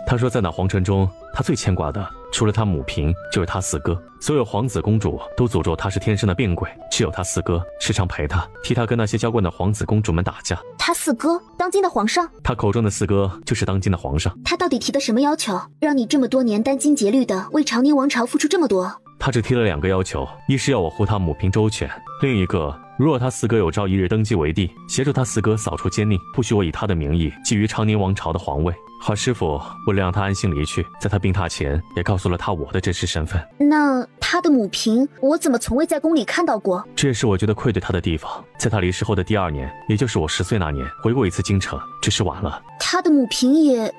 S16: 他说在那皇城中，他最牵挂的除了他母嫔，就是他4哥。所有皇子公主都诅咒他是天生的病鬼，只有他4哥时常陪他，替他跟那些娇惯的皇子公主们打架。
S14: 他4哥，当今的皇上？
S16: 他口中的4哥就是当今的皇上。
S14: 他到底提的什么要求，让你这么多年殚精竭虑的为长宁王朝付出这么多？
S16: 他只提了2个要求，一是要我护他母嫔周全，另一个如若他4哥有朝一日登基为帝，协助他4哥扫除奸佞，不许我以他的名义觊觎长宁王朝的皇位。好师傅为了让他安心离去，在他病榻前也告诉了他我的真实身份。
S14: 那他的母嫔，我怎么从未在宫里看到过？
S16: 这也是我觉得愧对他的地方。在他离世后的第2年，也就是我10岁那年，回过一次京城，只是晚了。
S14: 他的母嫔也……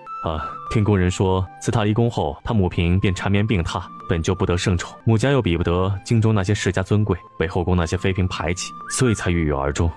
S16: 听宫人说，自他离宫后，他母嫔便缠绵病榻，本就不得圣宠，母家又比不得京中那些世家尊贵，被后宫那些妃嫔排挤，所以才郁郁而终。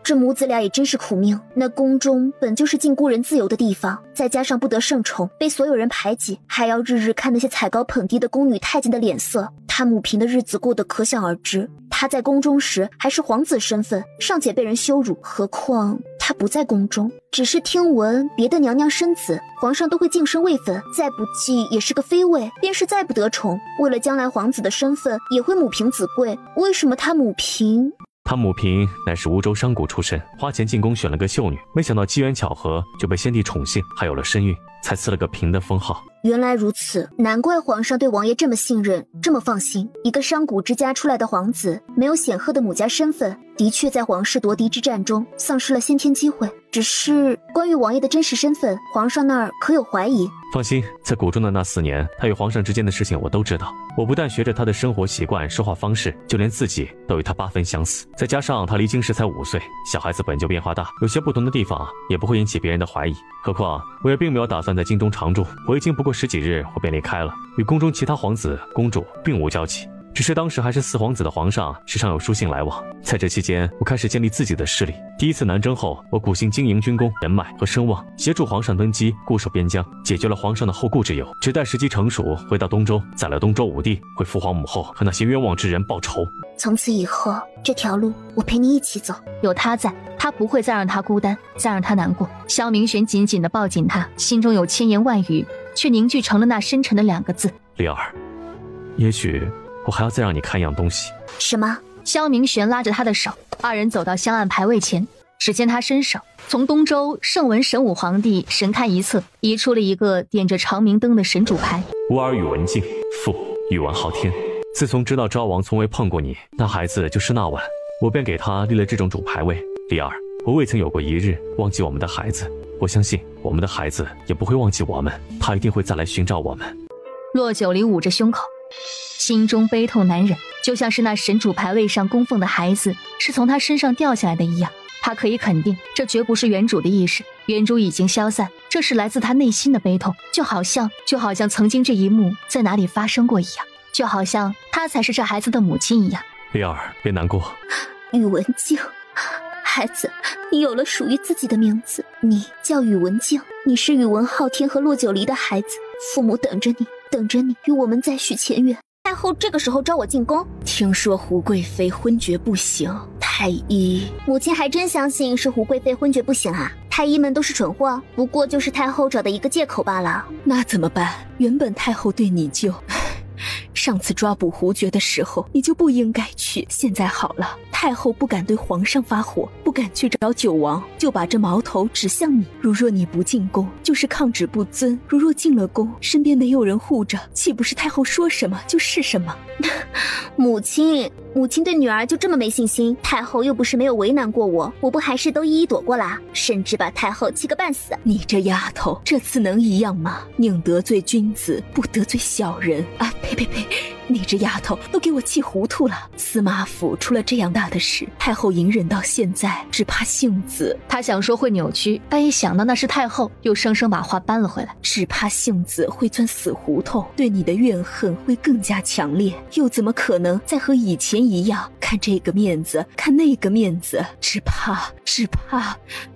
S14: 这母子俩也真是苦命。那宫中本就是禁孤人自由的地方，再加上不得圣宠，被所有人排挤，还要日日看那些踩高捧低的宫女太监的脸色，他母嫔的日子过得可想而知。他在宫中时还是皇子身份，尚且被人羞辱，何况他不在宫中，只是听闻别的娘娘生子，皇上都会晋升位分，再不济也是个妃位，便是再不得宠，为了将来皇子的身份，也会母凭子贵。为什么他母凭？
S16: 他母嫔乃是梧州商贾出身，花钱进宫选了个秀女，没想到机缘巧合就被先帝宠幸，还有了身孕，才赐了个嫔的封号。
S14: 原来如此，难怪皇上对王爷这么信任，这么放心。一个商贾之家出来的皇子，没有显赫的母家身份，的确在皇室夺嫡之战中丧失了先天机会。只是关于王爷的真实身份，皇上那儿可有怀疑？
S16: 放心，在谷中的那4年，他与皇上之间的事情我都知道。我不但学着他的生活习惯、说话方式，就连自己都与他8分相似。再加上他离京时才5岁，小孩子本就变化大，有些不同的地方也不会引起别人的怀疑。何况我也并没有打算在京中常住，回京不过10几日，我便离开了，与宫中其他皇子公主并无交集。
S5: 只是当时还是四皇子的皇上，时常有书信来往。在这期间，我开始建立自己的势力。第一次南征后，我苦心经营军功、人脉和声望，协助皇上登基，固守边疆，解决了皇上的后顾之忧。只待时机成熟，回到东周，再来东周武帝，为父皇母后和那些冤枉之人报仇。
S14: 从此以后，这条路我陪你一起走。
S1: 有他在，他不会再让他孤单，再让他难过。萧明玄紧紧地抱紧他，心中有千言万语，却凝聚成了那深沉的2个字：
S5: 丽儿。也许我还要再让你看一样东西。
S14: 什么？
S1: 萧明玄拉着他的手，2人走到香案牌位前。只见他伸手从东周圣文神武皇帝神龛一侧移出了一个点着长明灯的神主牌。
S5: 吾儿宇文静，父宇文昊天。自从知道昭王从未碰过你，那孩子就是那晚，我便给他立了这种主牌位。丽儿，我未曾有过一日忘记我们的孩子，我相信我们的孩子也不会忘记我们，他一定会再来寻找我们。
S1: 骆九离捂着胸口，心中悲痛难忍，就像是那神主牌位上供奉的孩子是从他身上掉下来的一样。他可以肯定，这绝不是原主的意识，原主已经消散，这是来自他内心的悲痛，就好像曾经这一幕在哪里发生过一样，就好像他才是这孩子的母亲一样。
S5: 丽儿，别难过。
S14: 宇文静，孩子，你有了属于自己的名字，你叫宇文静，你是宇文昊天和骆九离的孩子，父母等着你与我们再续前缘。太后这个时候招我进宫，听说胡贵妃昏厥不醒，太医母亲还真相信是胡贵妃昏厥不醒啊？太医们都是蠢货，不过就是太后找的一个借口罢了。
S13: 那怎么办？原本太后对你就……上次抓捕胡爵的时候，你就不应该去。现在好了，太后不敢对皇上发火，不敢去找九王，就把这矛头指向你。如若你不进宫，就是抗旨不遵；如若进了宫，身边没有人护着，岂不是太后说什么就是什么？
S14: 母亲对女儿就这么没信心？太后又不是没有为难过我，我不还是都一一躲过啦，甚至把太后气个半死。
S13: 你这丫头，这次能一样吗？宁得罪君子，不得罪小人啊！呸！你这丫头都给我气糊涂了。司马府出了这样大的事，太后隐忍到现在，只怕性子……
S1: 他想说会扭曲，但一想到那是太后，又生生把话搬了回来。
S13: 只怕性子会钻死胡同，对你的怨恨会更加强烈，又怎么可能再和以前一样，看这个面子，看那个面子？只怕……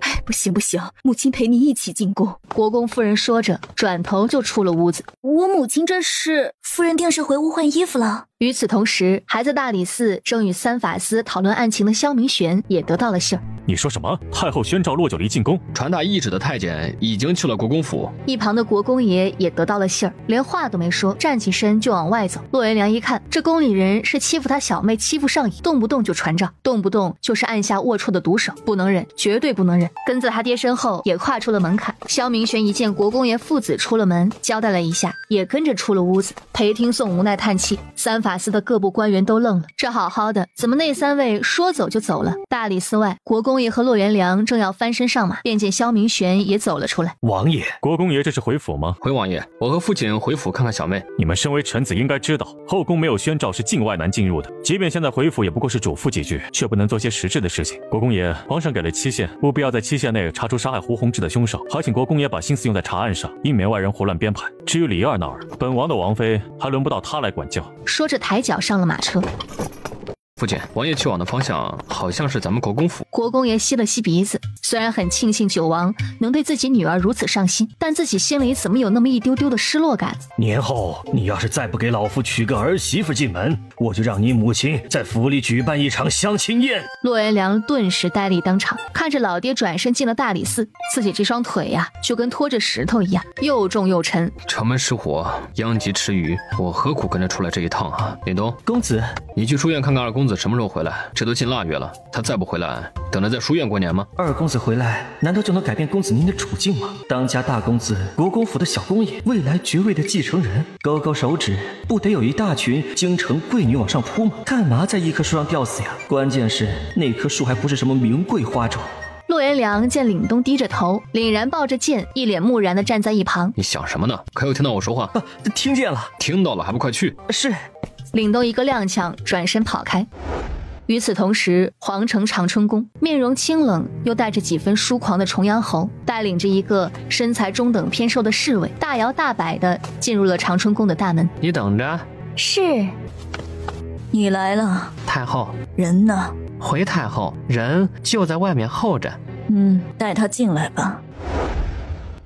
S13: 哎，不行，母亲陪你一起进宫。
S1: 国公夫人说着，转头就出了屋子。
S14: 我母亲这是……
S9: 夫人定是回屋换衣服了。
S1: 与此同时，还在大理寺正与三法司讨论案情的萧明玄也得到了信儿。
S16: 你说什么？太后宣召骆九离进宫，
S7: 传达懿旨的太监已经去了国公府。
S1: 一旁的国公爷也得到了信儿，连话都没说，站起身就往外走。骆元良一看，这宫里人是欺负他小妹，欺负上瘾，动不动就传召，动不动就是按下龌龊的毒手，不能忍，绝对不能忍。跟在他爹身后也跨出了门槛。萧明玄一见国公爷父子出了门，交代了一下，也跟着出了屋子。裴听颂无奈叹气，三法司的各部官员都愣了，这好好的，怎么那3位说走就走了？大理寺外，国公爷和骆元良正要翻身上马，便见萧明玄也走了出来。
S11: 王爷，
S16: 国公爷这是回府吗？
S7: 回王爷，我和父亲回府看看小妹。
S16: 你们身为臣子应该知道，后宫没有宣召是境外难进入的，即便现在回府也不过是嘱咐几句，却不能做些实质的事情。国公爷，皇上给了期限，务必要在期限内查出杀害胡弘志的凶手，还请国公爷把心思用在查案上，以免外人胡乱编排。至于李二那儿，本王的王妃还轮不到他来管教。
S1: 说着抬脚上了马车。
S7: 父亲，王爷去往的方向好像是咱们国公府。
S1: 国公爷吸了吸鼻子，虽然很庆幸九王能对自己女儿如此上心，但自己心里怎么有那么一丢丢的失落感？
S11: 年后你要是再不给老夫娶个儿媳妇进门，我就让你母亲在府里举办一场相亲宴。
S1: 骆元良顿时呆立当场，看着老爹转身进了大理寺，自己这双腿呀，就跟拖着石头一样，又重又沉。
S7: 城门失火，殃及池鱼，我何苦跟着出来这一趟啊？林东，
S6: 公子，
S7: 你去书院看看二公子什么时候回来？这都进腊月了，他再不回来，等着在书院过年吗？
S6: 二公子回来，难道就能改变公子您的处境吗？当家大公子，国公府的小公爷，未来爵位的继承人，高高手指，不得有一大群京城贵女往上扑吗？干嘛在一棵树上吊死呀？关键是那棵树还不是什么名贵花种。
S1: 骆元良见凛东低着头，凛然抱着剑，一脸木然地站在一旁。
S7: 你想什么呢？可有听到我说话？
S6: 听见了。
S7: 听到了还不快去？
S6: 是。
S1: 凛东一个踉跄，转身跑开。与此同时，皇城长春宫，面容清冷又带着几分疏狂的重阳侯带领着一个身材中等偏瘦的侍卫，大摇大摆地进入了长春宫的大门。
S7: 你等着。
S1: 是。
S3: 你来了。
S8: 太后，
S3: 人呢？
S8: 回太后，人就在外面候着。
S3: 带他进来吧。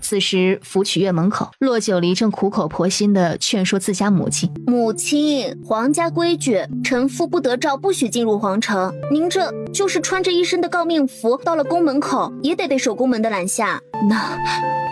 S1: 此时福曲院门口，骆九离正苦口婆心地劝说自家母亲。
S14: 母亲，皇家规矩，臣妇不得诏，不许进入皇城。您这就是穿着一身的诰命服，到了宫门口也得被守宫门的拦下。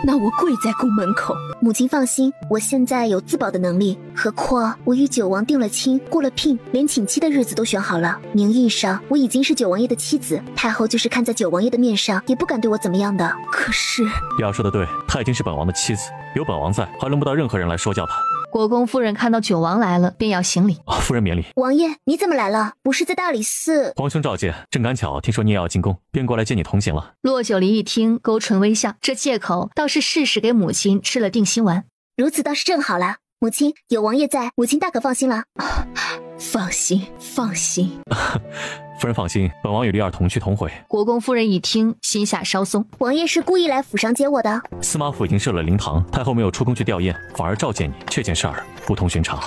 S3: 那我跪在宫门口。
S14: 母亲放心，我现在有自保的能力。何况我与九王定了亲，过了聘，连请妻的日子都选好了。名义上我已经是九王爷的妻子，太后就是看在九王爷的面上，也不敢对我怎么样的。
S3: 可是
S16: 雅说的对，她已经是本王的妻子，有本王在，还轮不到任何人来说教她。
S1: 国公夫人看到九王来了，便要行礼。
S16: 夫人免礼。
S14: 王爷，你怎么来了？不是在大理寺？
S16: 皇兄召见，正赶巧听说你也要进宫，便过来接你同行了。
S1: 骆九离一听，勾唇微笑，这借口倒是适时给母亲吃了定心丸。
S14: 如此倒是正好了，母亲有王爷在，母亲大可放心了。
S3: 放心，放心。
S16: 夫人放心，本王与丽儿同去同回。
S1: 国公夫人一听，心下稍松。
S14: 王爷是故意来府上接我的？
S16: 司马府已经设了灵堂，太后没有出宫去吊唁，反而召见你，这件事儿不同寻常。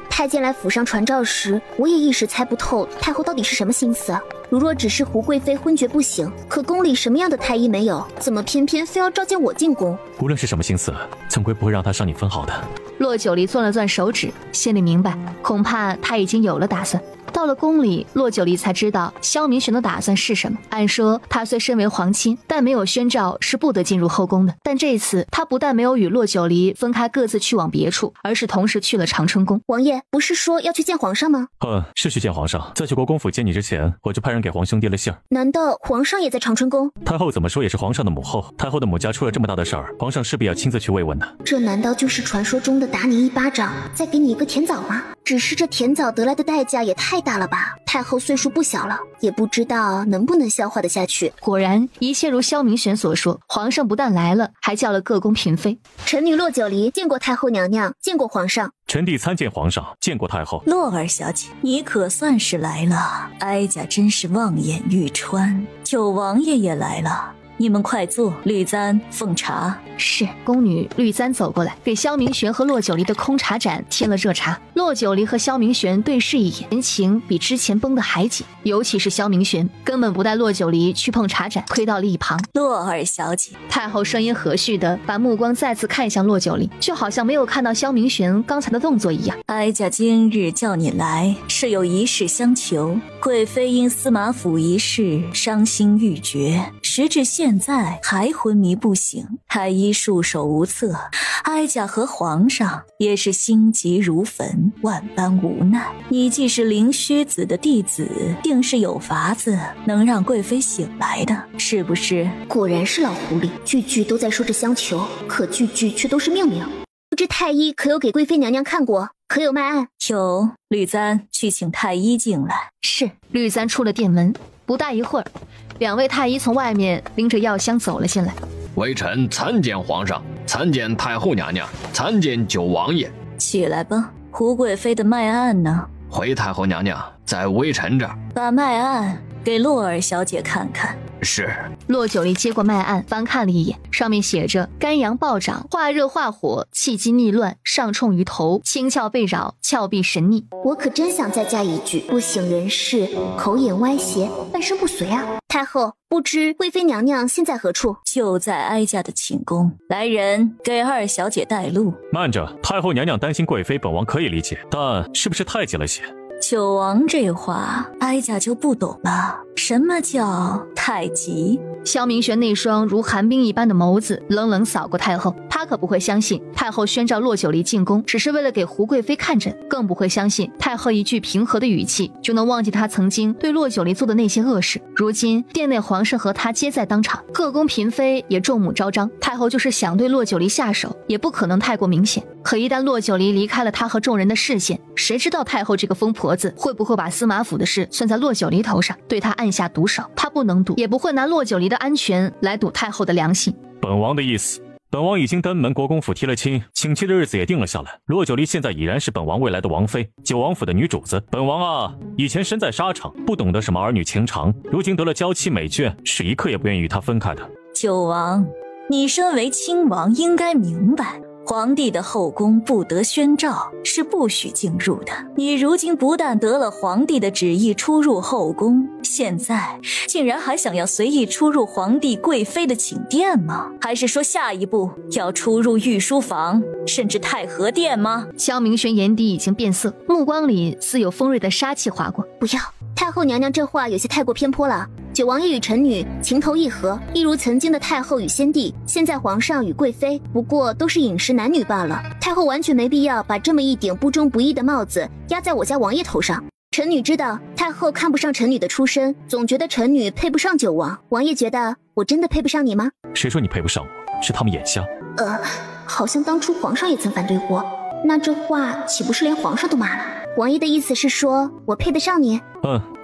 S14: 太监来府上传召时，我也一时猜不透太后到底是什么心思。如若只是胡贵妃昏厥不醒，可宫里什么样的太医没有，怎么偏偏非要召见我进宫？
S16: 无论是什么心思，总归不会让她伤你分毫的。
S1: 骆九离攥了攥手指，心里明白，恐怕他已经有了打算。到了宫里，骆九离才知道萧明玄的打算是什么。按说他虽身为皇亲，但没有宣诏是不得进入后宫的。但这次他不但没有与骆九离分开各自去往别处，而是同时去了长春宫。
S14: 王爷不是说要去见皇上吗？
S16: 是去见皇上。在去国公府见你之前，我就派人给皇兄递了信儿。
S14: 难道皇上也在长春宫？
S16: 太后怎么说也是皇上的母后，太后的母家出了这么大的事儿，皇上势必要亲自去慰问的。
S14: 这难道就是传说中的打你一巴掌，再给你一个甜枣吗？只是这甜枣得来的代价也太大了吧？太后岁数不小了，也不知道能不能消化得下去。
S1: 果然，一切如萧明玄所说，皇上不但来了，还叫了各宫嫔妃。
S14: 臣女骆九离见过太后娘娘，见过皇上。
S16: 臣弟参见皇上，见过太后。
S3: 洛儿小姐，你可算是来了，哀家真是望眼欲穿。九王爷也来了。你们快坐，绿簪奉茶。
S1: 是。宫女绿簪走过来，给萧明玄和骆九离的空茶盏添了热茶。骆九离和萧明玄对视一眼，神情比之前绷得还紧，尤其是萧明玄，根本不带骆九离去碰茶盏，推到了一旁。
S3: 洛儿小姐，
S1: 太后声音和煦的把目光再次看向骆九离，就好像没有看到萧明玄刚才的动作一样。
S3: 哀家今日叫你来，是有一事相求。贵妃因司马府一事伤心欲绝，时至现在还昏迷不醒，太医束手无策，哀家和皇上也是心急如焚，万般无奈。你既是灵虚子的弟子，定是有法子能让贵妃醒来的，是不是？
S14: 果然是老狐狸，句句都在说着相求，可句句却都是命令。不知太医可有给贵妃娘娘看过？可有脉案？
S3: 有。绿簪去请太医进来。
S1: 是。绿簪出了殿门，不大一会儿，两位太医从外面拎着药箱走了进来。
S7: 微臣参见皇上，参见太后娘娘，参见九王爷。
S3: 起来吧。胡贵妃的脉案呢？
S7: 回太后娘娘，在微臣这儿。
S3: 把脉案给洛儿小姐看看。
S7: 是。
S1: 骆九离接过脉案，翻看了一眼，上面写着肝阳暴涨，化热化火，气机逆乱，上冲于头，清窍被扰，窍闭神逆。
S14: 我可真想再加一句：不省人事，口眼歪斜，半身不遂啊！太后，不知贵妃娘娘现在何处？
S3: 就在哀家的寝宫。来人，给二小姐带路。
S16: 慢着，太后娘娘担心贵妃，本王可以理解，但是不是太急了些？
S3: 九王这话，哀家就不懂了。什么叫太急？
S1: 萧明玄那双如寒冰一般的眸子冷冷扫过太后，他可不会相信太后宣召骆九离进宫只是为了给胡贵妃看诊，更不会相信太后一句平和的语气就能忘记她曾经对骆九离做的那些恶事。如今殿内皇上和他皆在当场，各宫嫔妃也众目昭彰，太后就是想对骆九离下手，也不可能太过明显。可一旦骆九离离开了他和众人的视线，谁知道太后这个疯婆子会不会把司马府的事算在骆九离头上，对他按下毒手。他不能赌，也不会拿骆九离的安全来赌太后的良心。
S16: 本王的意思，本王已经登门国公府提了亲，请期的日子也定了下来。骆九离现在已然是本王未来的王妃，九王府的女主子。本王啊，以前身在沙场，不懂得什么儿女情长，如今得了娇妻美眷，是一刻也不愿意与她分开的。
S3: 九王，你身为亲王，应该明白，皇帝的后宫不得宣诏，是不许进入的。你如今不但得了皇帝的旨意出入后宫，现在竟然还想要随意出入皇帝贵妃的寝殿吗？还是说下一步要出入御书房，甚至太和殿吗？
S1: 萧明轩眼底已经变色，目光里似有锋锐的杀气划过。
S14: 不要，太后娘娘这话有些太过偏颇了。九王爷与臣女情投意合，一如曾经的太后与先帝，现在皇上与贵妃不过都是饮食男女罢了。太后完全没必要把这么一顶不忠不义的帽子压在我家王爷头上。臣女知道太后看不上臣女的出身，总觉得臣女配不上九王。王爷觉得我真的配不上你吗？
S16: 谁说你配不上我？是他们眼瞎。
S14: 好像当初皇上也曾反对过，那这话岂不是连皇上都骂了？王爷的意思是说我配得上你？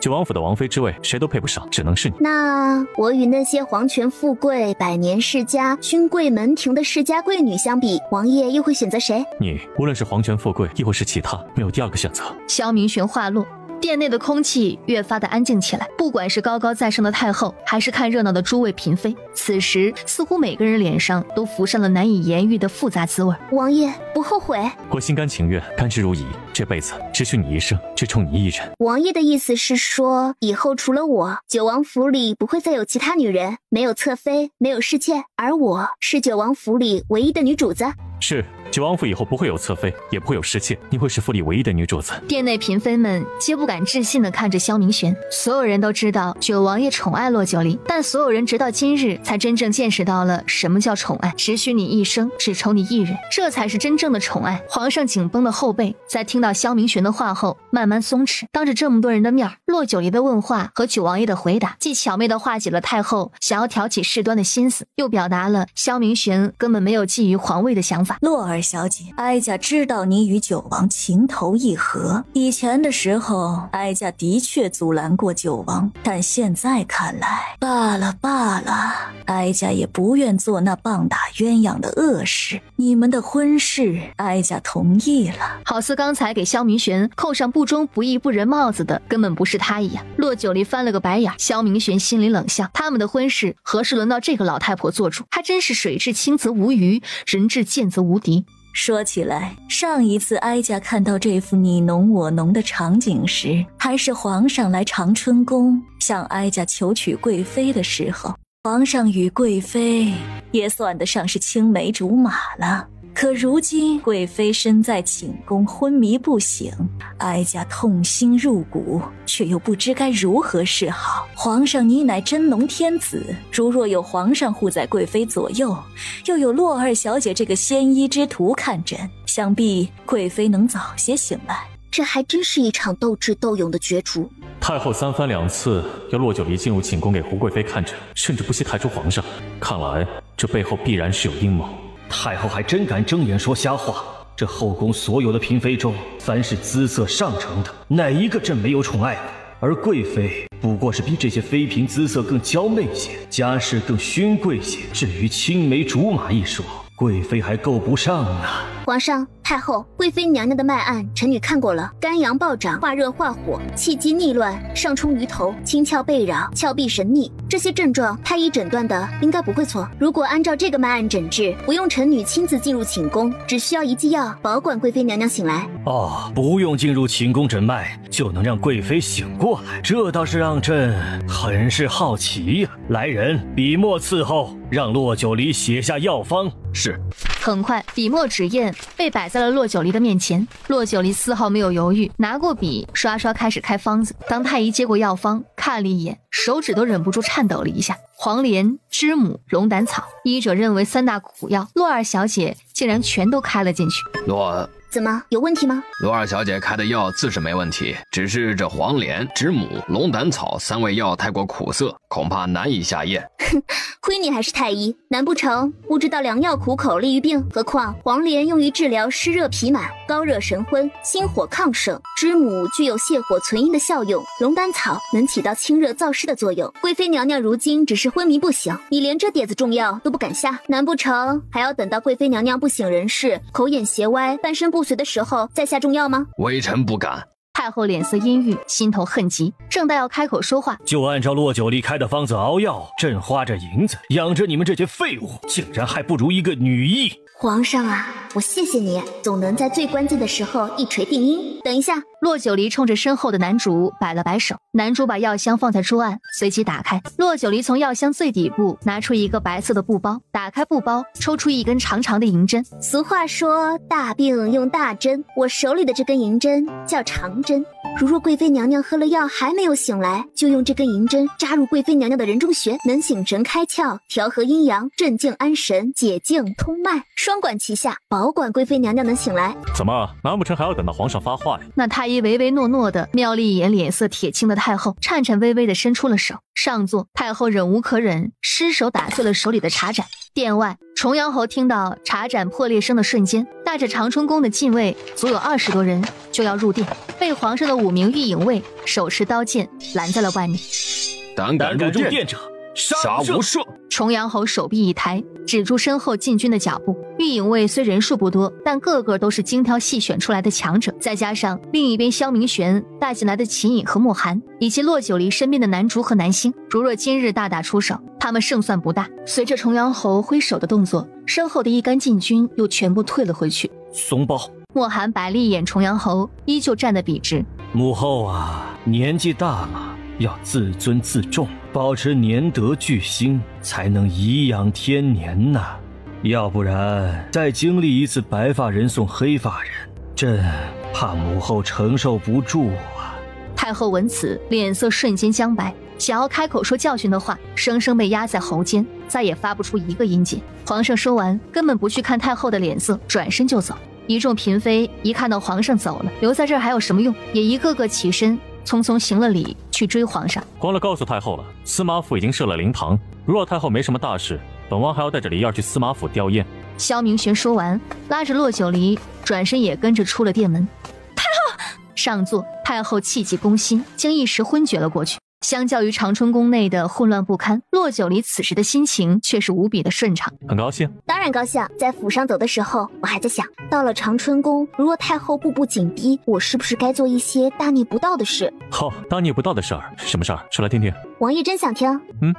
S16: 九王府的王妃之位谁都配不上，只能是你。
S14: 那我与那些皇权富贵、百年世家、勋贵门庭的世家贵女相比，王爷又会选择谁？
S16: 你无论是皇权富贵，亦或是其他，没有第二个选择。
S1: 萧明玄话落，殿内的空气越发的安静起来。不管是高高在上的太后，还是看热闹的诸位嫔妃，此时似乎每个人脸上都浮上了难以言喻的复杂滋味。
S14: 王爷不后悔？
S16: 我心甘情愿，甘之如饴。这辈子只许你一生，只宠你一人。
S14: 王爷的意思是说，以后除了我，九王府里不会再有其他女人，没有侧妃，没有侍妾，而我是九王府里唯一的女主子。
S16: 是，九王府以后不会有侧妃，也不会有侍妾，你会是府里唯一的女主子。
S1: 殿内嫔妃们皆不敢置信地看着萧明玄。所有人都知道九王爷宠爱洛九离，但所有人直到今日才真正见识到了什么叫宠爱。只许你一生，只宠你一人，这才是真正的宠爱。皇上紧绷的后背在听到萧明玄的话后慢慢松弛。当着这么多人的面，洛九离的问话和九王爷的回答既巧妙地化解了太后想要挑起事端的心思，又表达了萧明玄根本没有觊觎皇位的想法。
S3: 洛儿小姐，哀家知道你与九王情投意合，以前的时候哀家的确阻拦过九王，但现在看来罢了，哀家也不愿做那棒打鸳鸯的恶事。你们的婚事哀家同意了。
S1: 好似刚才给萧明玄扣上不忠不义不仁帽子的根本不是他一样。洛九离翻了个白眼，萧明玄心里冷笑，他们的婚事何时轮到这个老太婆做主？还真是水至清则无鱼，人至贱则无敌。
S3: 说起来，上一次哀家看到这幅你侬我侬的场景时，还是皇上来长春宫向哀家求娶贵妃的时候。皇上与贵妃也算得上是青梅竹马了。可如今贵妃身在寝宫昏迷不醒，哀家痛心入骨，却又不知该如何是好。皇上你乃真龙天子，如若有皇上护在贵妃左右，又有洛二小姐这个仙医之徒看诊，想必贵妃能早些醒来。
S14: 这还真是一场斗智斗勇的角逐。
S16: 太后三番两次要洛九离进入寝宫给胡贵妃看诊，甚至不惜抬出皇上，看来这背后必然是有阴谋。
S11: 太后还真敢睁眼说瞎话！这后宫所有的嫔妃中，凡是姿色上乘的，哪一个朕没有宠爱过？而贵妃不过是比这些妃嫔姿色更娇媚些，家世更勋贵些。至于青梅竹马一说，贵妃还够不上呢。
S14: 皇上、太后，贵妃娘娘的脉案，臣女看过了，肝阳暴涨，化热化火，气机逆乱，上冲鱼头，清窍被扰，窍闭神逆，这些症状太医诊断的应该不会错。如果按照这个脉案诊治，不用臣女亲自进入寝宫，只需要一剂药，保管贵妃娘娘醒来。
S11: 不用进入寝宫诊脉，就能让贵妃醒过来，这倒是让朕很是好奇呀。来人，笔墨伺候，让洛九离写下药方。
S2: 是。
S1: 很快，笔墨纸砚被摆在了洛九离的面前。洛九离丝毫没有犹豫，拿过笔，刷刷开始开方子。当太医接过药方，看了一眼，手指都忍不住颤抖了一下。黄连、知母、龙胆草，医者认为三大苦药，洛二小姐竟然全都开了进去。
S14: 怎么有问题吗？
S2: 罗二小姐开的药自是没问题，只是这黄连、知母、龙胆草三味药太过苦涩，恐怕难以下咽。
S14: 亏你还是太医，难不成不知道良药苦口利于病？何况黄连用于治疗湿热皮满、高热神昏、心火亢盛，知母具有泻火存阴的效用，龙胆草能起到清热燥湿的作用。贵妃娘娘如今只是昏迷不醒，你连这点子重药都不敢下，难不成还要等到贵妃娘娘不省人事、口眼斜歪、半身不遂的时候再下重药吗？
S2: 微臣不敢。
S1: 太后脸色阴郁，心头恨极，正待要开口说话，
S11: 就按照洛九离开的方子熬药，朕花着银子养着你们这些废物，竟然还不如一个女医。
S14: 皇上啊，我谢谢你，总能在最关键的时候一锤定音。等一下，
S1: 洛九离冲着身后的男主摆了摆手，男主把药箱放在桌案，随即打开。洛九离从药箱最底部拿出一个白色的布包，打开布包，抽出一根长长的银针。
S14: 俗话说大病用大针，我手里的这根银针叫长针。如若贵妃娘娘喝了药还没有醒来，就用这根银针扎入贵妃娘娘的人中穴，能醒神开窍，调和阴阳，镇静安神，解痉通脉，双管齐下，保管贵妃娘娘能醒来。
S16: 怎么，难不成还要等到皇上发话呀？
S1: 那太医唯唯诺诺的瞄了一眼脸色铁青的太后，颤颤巍巍的伸出了手。上座，太后忍无可忍，失手打碎了手里的茶盏。殿外，重阳侯听到茶盏破裂声的瞬间，带着长春宫的禁卫足有20多人就要入殿，被皇上的5名御影卫手持刀剑拦在了外面。
S7: 胆敢入殿者，杀无赦！
S1: 重阳侯手臂一抬，止住身后禁军的脚步。御影卫虽人数不多，但个个都是精挑细选出来的强者，再加上另一边萧明玄带进来的秦颖和莫寒，以及洛九离身边的南竹和南星，如若今日大打出手，他们胜算不大。随着重阳侯挥手的动作，身后的一干禁军又全部退了回去。
S11: 松包。
S1: 莫寒白了一眼重阳侯，依旧站得笔直。
S11: 母后啊，年纪大了，要自尊自重，保持年德巨星，才能颐养天年呐。要不然再经历一次白发人送黑发人，朕怕母后承受不住啊。
S1: 太后闻此，脸色瞬间僵白，想要开口说教训的话，生生被压在喉间，再也发不出一个音节。皇上说完，根本不去看太后的脸色，转身就走。一众嫔妃一看到皇上走了，留在这儿还有什么用，也一个个起身匆匆行了礼，去追皇上。
S16: 光了告诉太后了，司马府已经设了灵堂，如若太后没什么大事，本王还要带着梨儿去司马府吊唁。
S1: 萧明玄说完，拉着洛九离转身也跟着出了殿门。太后上座，太后气急攻心，竟一时昏厥了过去。相较于长春宫内的混乱不堪，洛九离此时的心情却是无比的顺畅。
S16: 很高兴，
S14: 当然高兴。在府上走的时候，我还在想，到了长春宫，如若太后步步紧逼，我是不是该做一些大逆不道的事？
S16: 好，大逆不道的事儿，什么事儿？说来听听。
S14: 王爷真想听。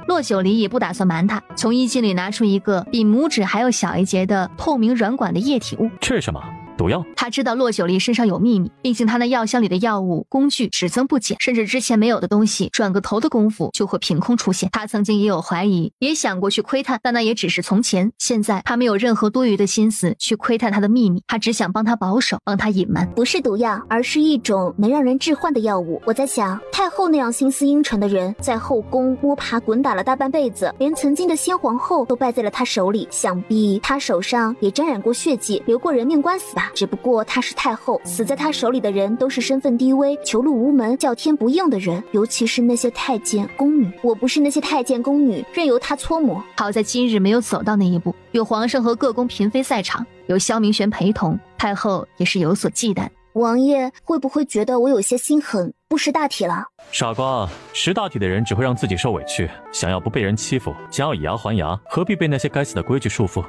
S1: 洛九离也不打算瞒他，从衣襟里拿出一个比拇指还要小一截的透明软管的液体物。
S16: 这是什么？毒药？
S1: 他知道洛九离身上有秘密，毕竟他那药箱里的药物工具只增不减，甚至之前没有的东西，转个头的功夫就会凭空出现。他曾经也有怀疑，也想过去窥探，但那也只是从前。现在他没有任何多余的心思去窥探他的秘密，他只想帮他保守，帮他隐瞒。
S14: 不是毒药，而是一种能让人致幻的药物。我在想，太后那样心思阴沉的人，在后宫摸爬滚打了大半辈子，连曾经的先皇后都败在了他手里，想必他手上也沾染过血迹，留过人命官司吧。只不过她是太后，死在她手里的人都是身份低微、求路无门、叫天不应的人，尤其是那些太监宫女。我不是那些太监宫女，任由她搓磨。
S1: 好在今日没有走到那一步，有皇上和各宫嫔妃在场，有萧明玄陪同，太后也是有所忌惮。
S14: 王爷会不会觉得我有些心狠，不识大体了？
S16: 傻瓜，识大体的人只会让自己受委屈，想要不被人欺负，想要以牙还牙，何必被那些该死的规矩束缚？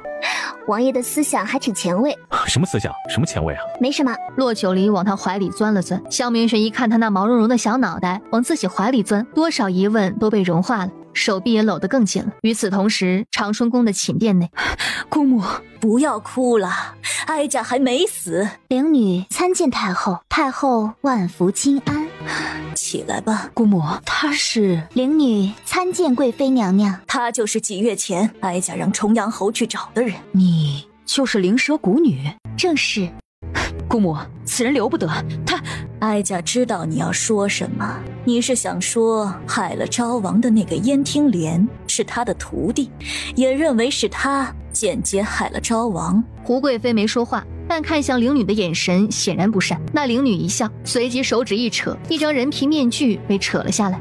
S14: 王爷的思想还挺前卫。
S16: 什么思想？什么前卫啊？
S14: 没什么。
S1: 洛九离往他怀里钻了钻，萧明玄一看他那毛茸茸的小脑袋往自己怀里钻，多少疑问都被融化了，手臂也搂得更紧了。与此同时，长春宫的寝殿内，
S3: 姑母不要哭了，哀家还没死。
S14: 灵女参见太后，太后万福金安。
S3: 起来吧，
S14: 姑母，她是灵女参见贵妃娘娘。
S3: 她就是几月前哀家让重阳侯去找的人。
S12: 你就是灵蛇谷女？
S14: 正是。
S12: 姑母，此人留不得。他，
S3: 哀家知道你要说什么，你是想说害了昭王的那个燕听莲是他的徒弟，也认为是他间接害了昭王。
S1: 胡贵妃没说话，但看向灵女的眼神显然不善。那灵女一笑，随即手指一扯，一张人皮面具被扯了下来。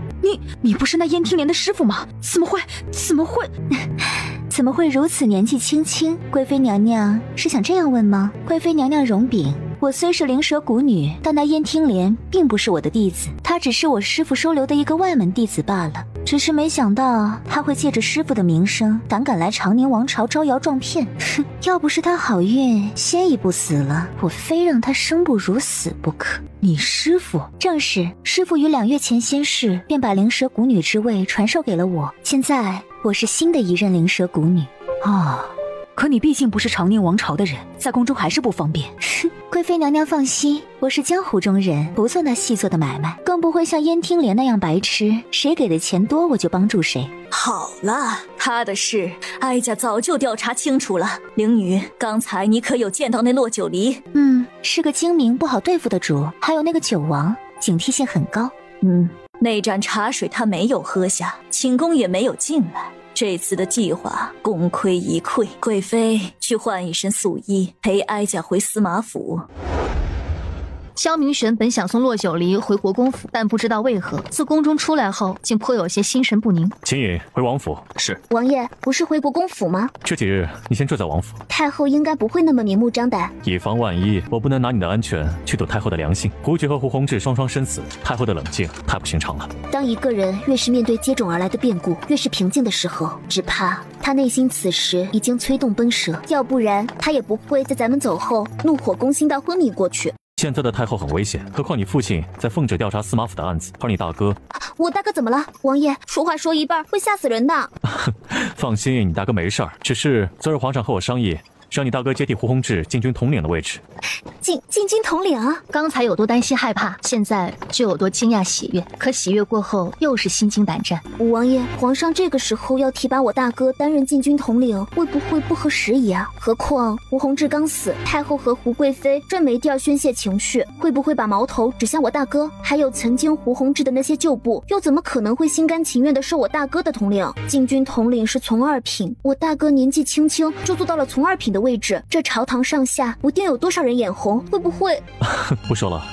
S12: 你不是那燕听莲的师傅吗？怎么会
S14: 怎么会如此年纪轻轻？贵妃娘娘是想这样问吗？贵妃娘娘容禀，我虽是灵蛇谷女，但那燕听莲并不是我的弟子，她只是我师父收留的一个外门弟子罢了。只是没想到她会借着师父的名声，胆敢来长宁王朝招摇撞骗。哼，要不是她好运先一步死了，我非让她生不如死不可。
S12: 你师父？
S14: 正是，师父于2月前仙逝，便把灵蛇谷女之位传授给了我。现在我是新的一任灵蛇谷女。
S12: 可你毕竟不是长宁王朝的人，在宫中还是不方便。
S9: 贵妃娘娘放心，我是江湖中人，不做那细作的买卖，更不会像燕听莲那样白痴，谁给的钱多我就帮助谁。
S3: 好了，他的事哀家早就调查清楚了。灵女，刚才你可有见到那骆九离？
S9: 是个精明不好对付的主，还有那个九王，警惕性很高。
S3: 那盏茶水他没有喝下，寝宫也没有进来。这次的计划功亏一篑，贵妃去换一身素衣，陪哀家回司马府。
S1: 萧明玄本想送骆九离回国公府，但不知道为何自宫中出来后，竟颇有些心神不宁。
S16: 秦颖回王府。
S7: 是。
S14: 王爷不是回国公府吗？
S16: 这几日你先住在王府。
S14: 太后应该不会那么明目张胆。
S16: 以防万一，我不能拿你的安全去赌太后的良心。胡觉和胡弘志双双身死，太后的冷静太不寻常了。
S14: 当一个人越是面对接踵而来的变故，越是平静的时候，只怕他内心此时已经催动奔蛇，要不然他也不会在咱们走后怒火攻心到昏迷过去。
S16: 现在的太后很危险，何况你父亲在奉旨调查司马府的案子，而你大哥……
S14: 我大哥怎么了？王爷说话说一半会吓死人的。
S16: 放心，你大哥没事儿，只是昨日皇上和我商议，让你大哥接替胡弘志禁军统领的位置。
S14: 禁军统领啊！
S1: 刚才有多担心害怕，现在就有多惊讶喜悦。可喜悦过后，又是心惊胆战。
S14: 王爷，皇上这个时候要提拔我大哥担任禁军统领，会不会不合时宜啊？何况胡弘志刚死，太后和胡贵妃正没地儿宣泄情绪，会不会把矛头指向我大哥？还有曾经胡弘志的那些旧部，又怎么可能会心甘情愿的受我大哥的统领？禁军统领是从二品，我大哥年纪轻轻就做到了从二品的位置，这朝堂上下不定有多少人眼红，会不会？
S16: 不说了。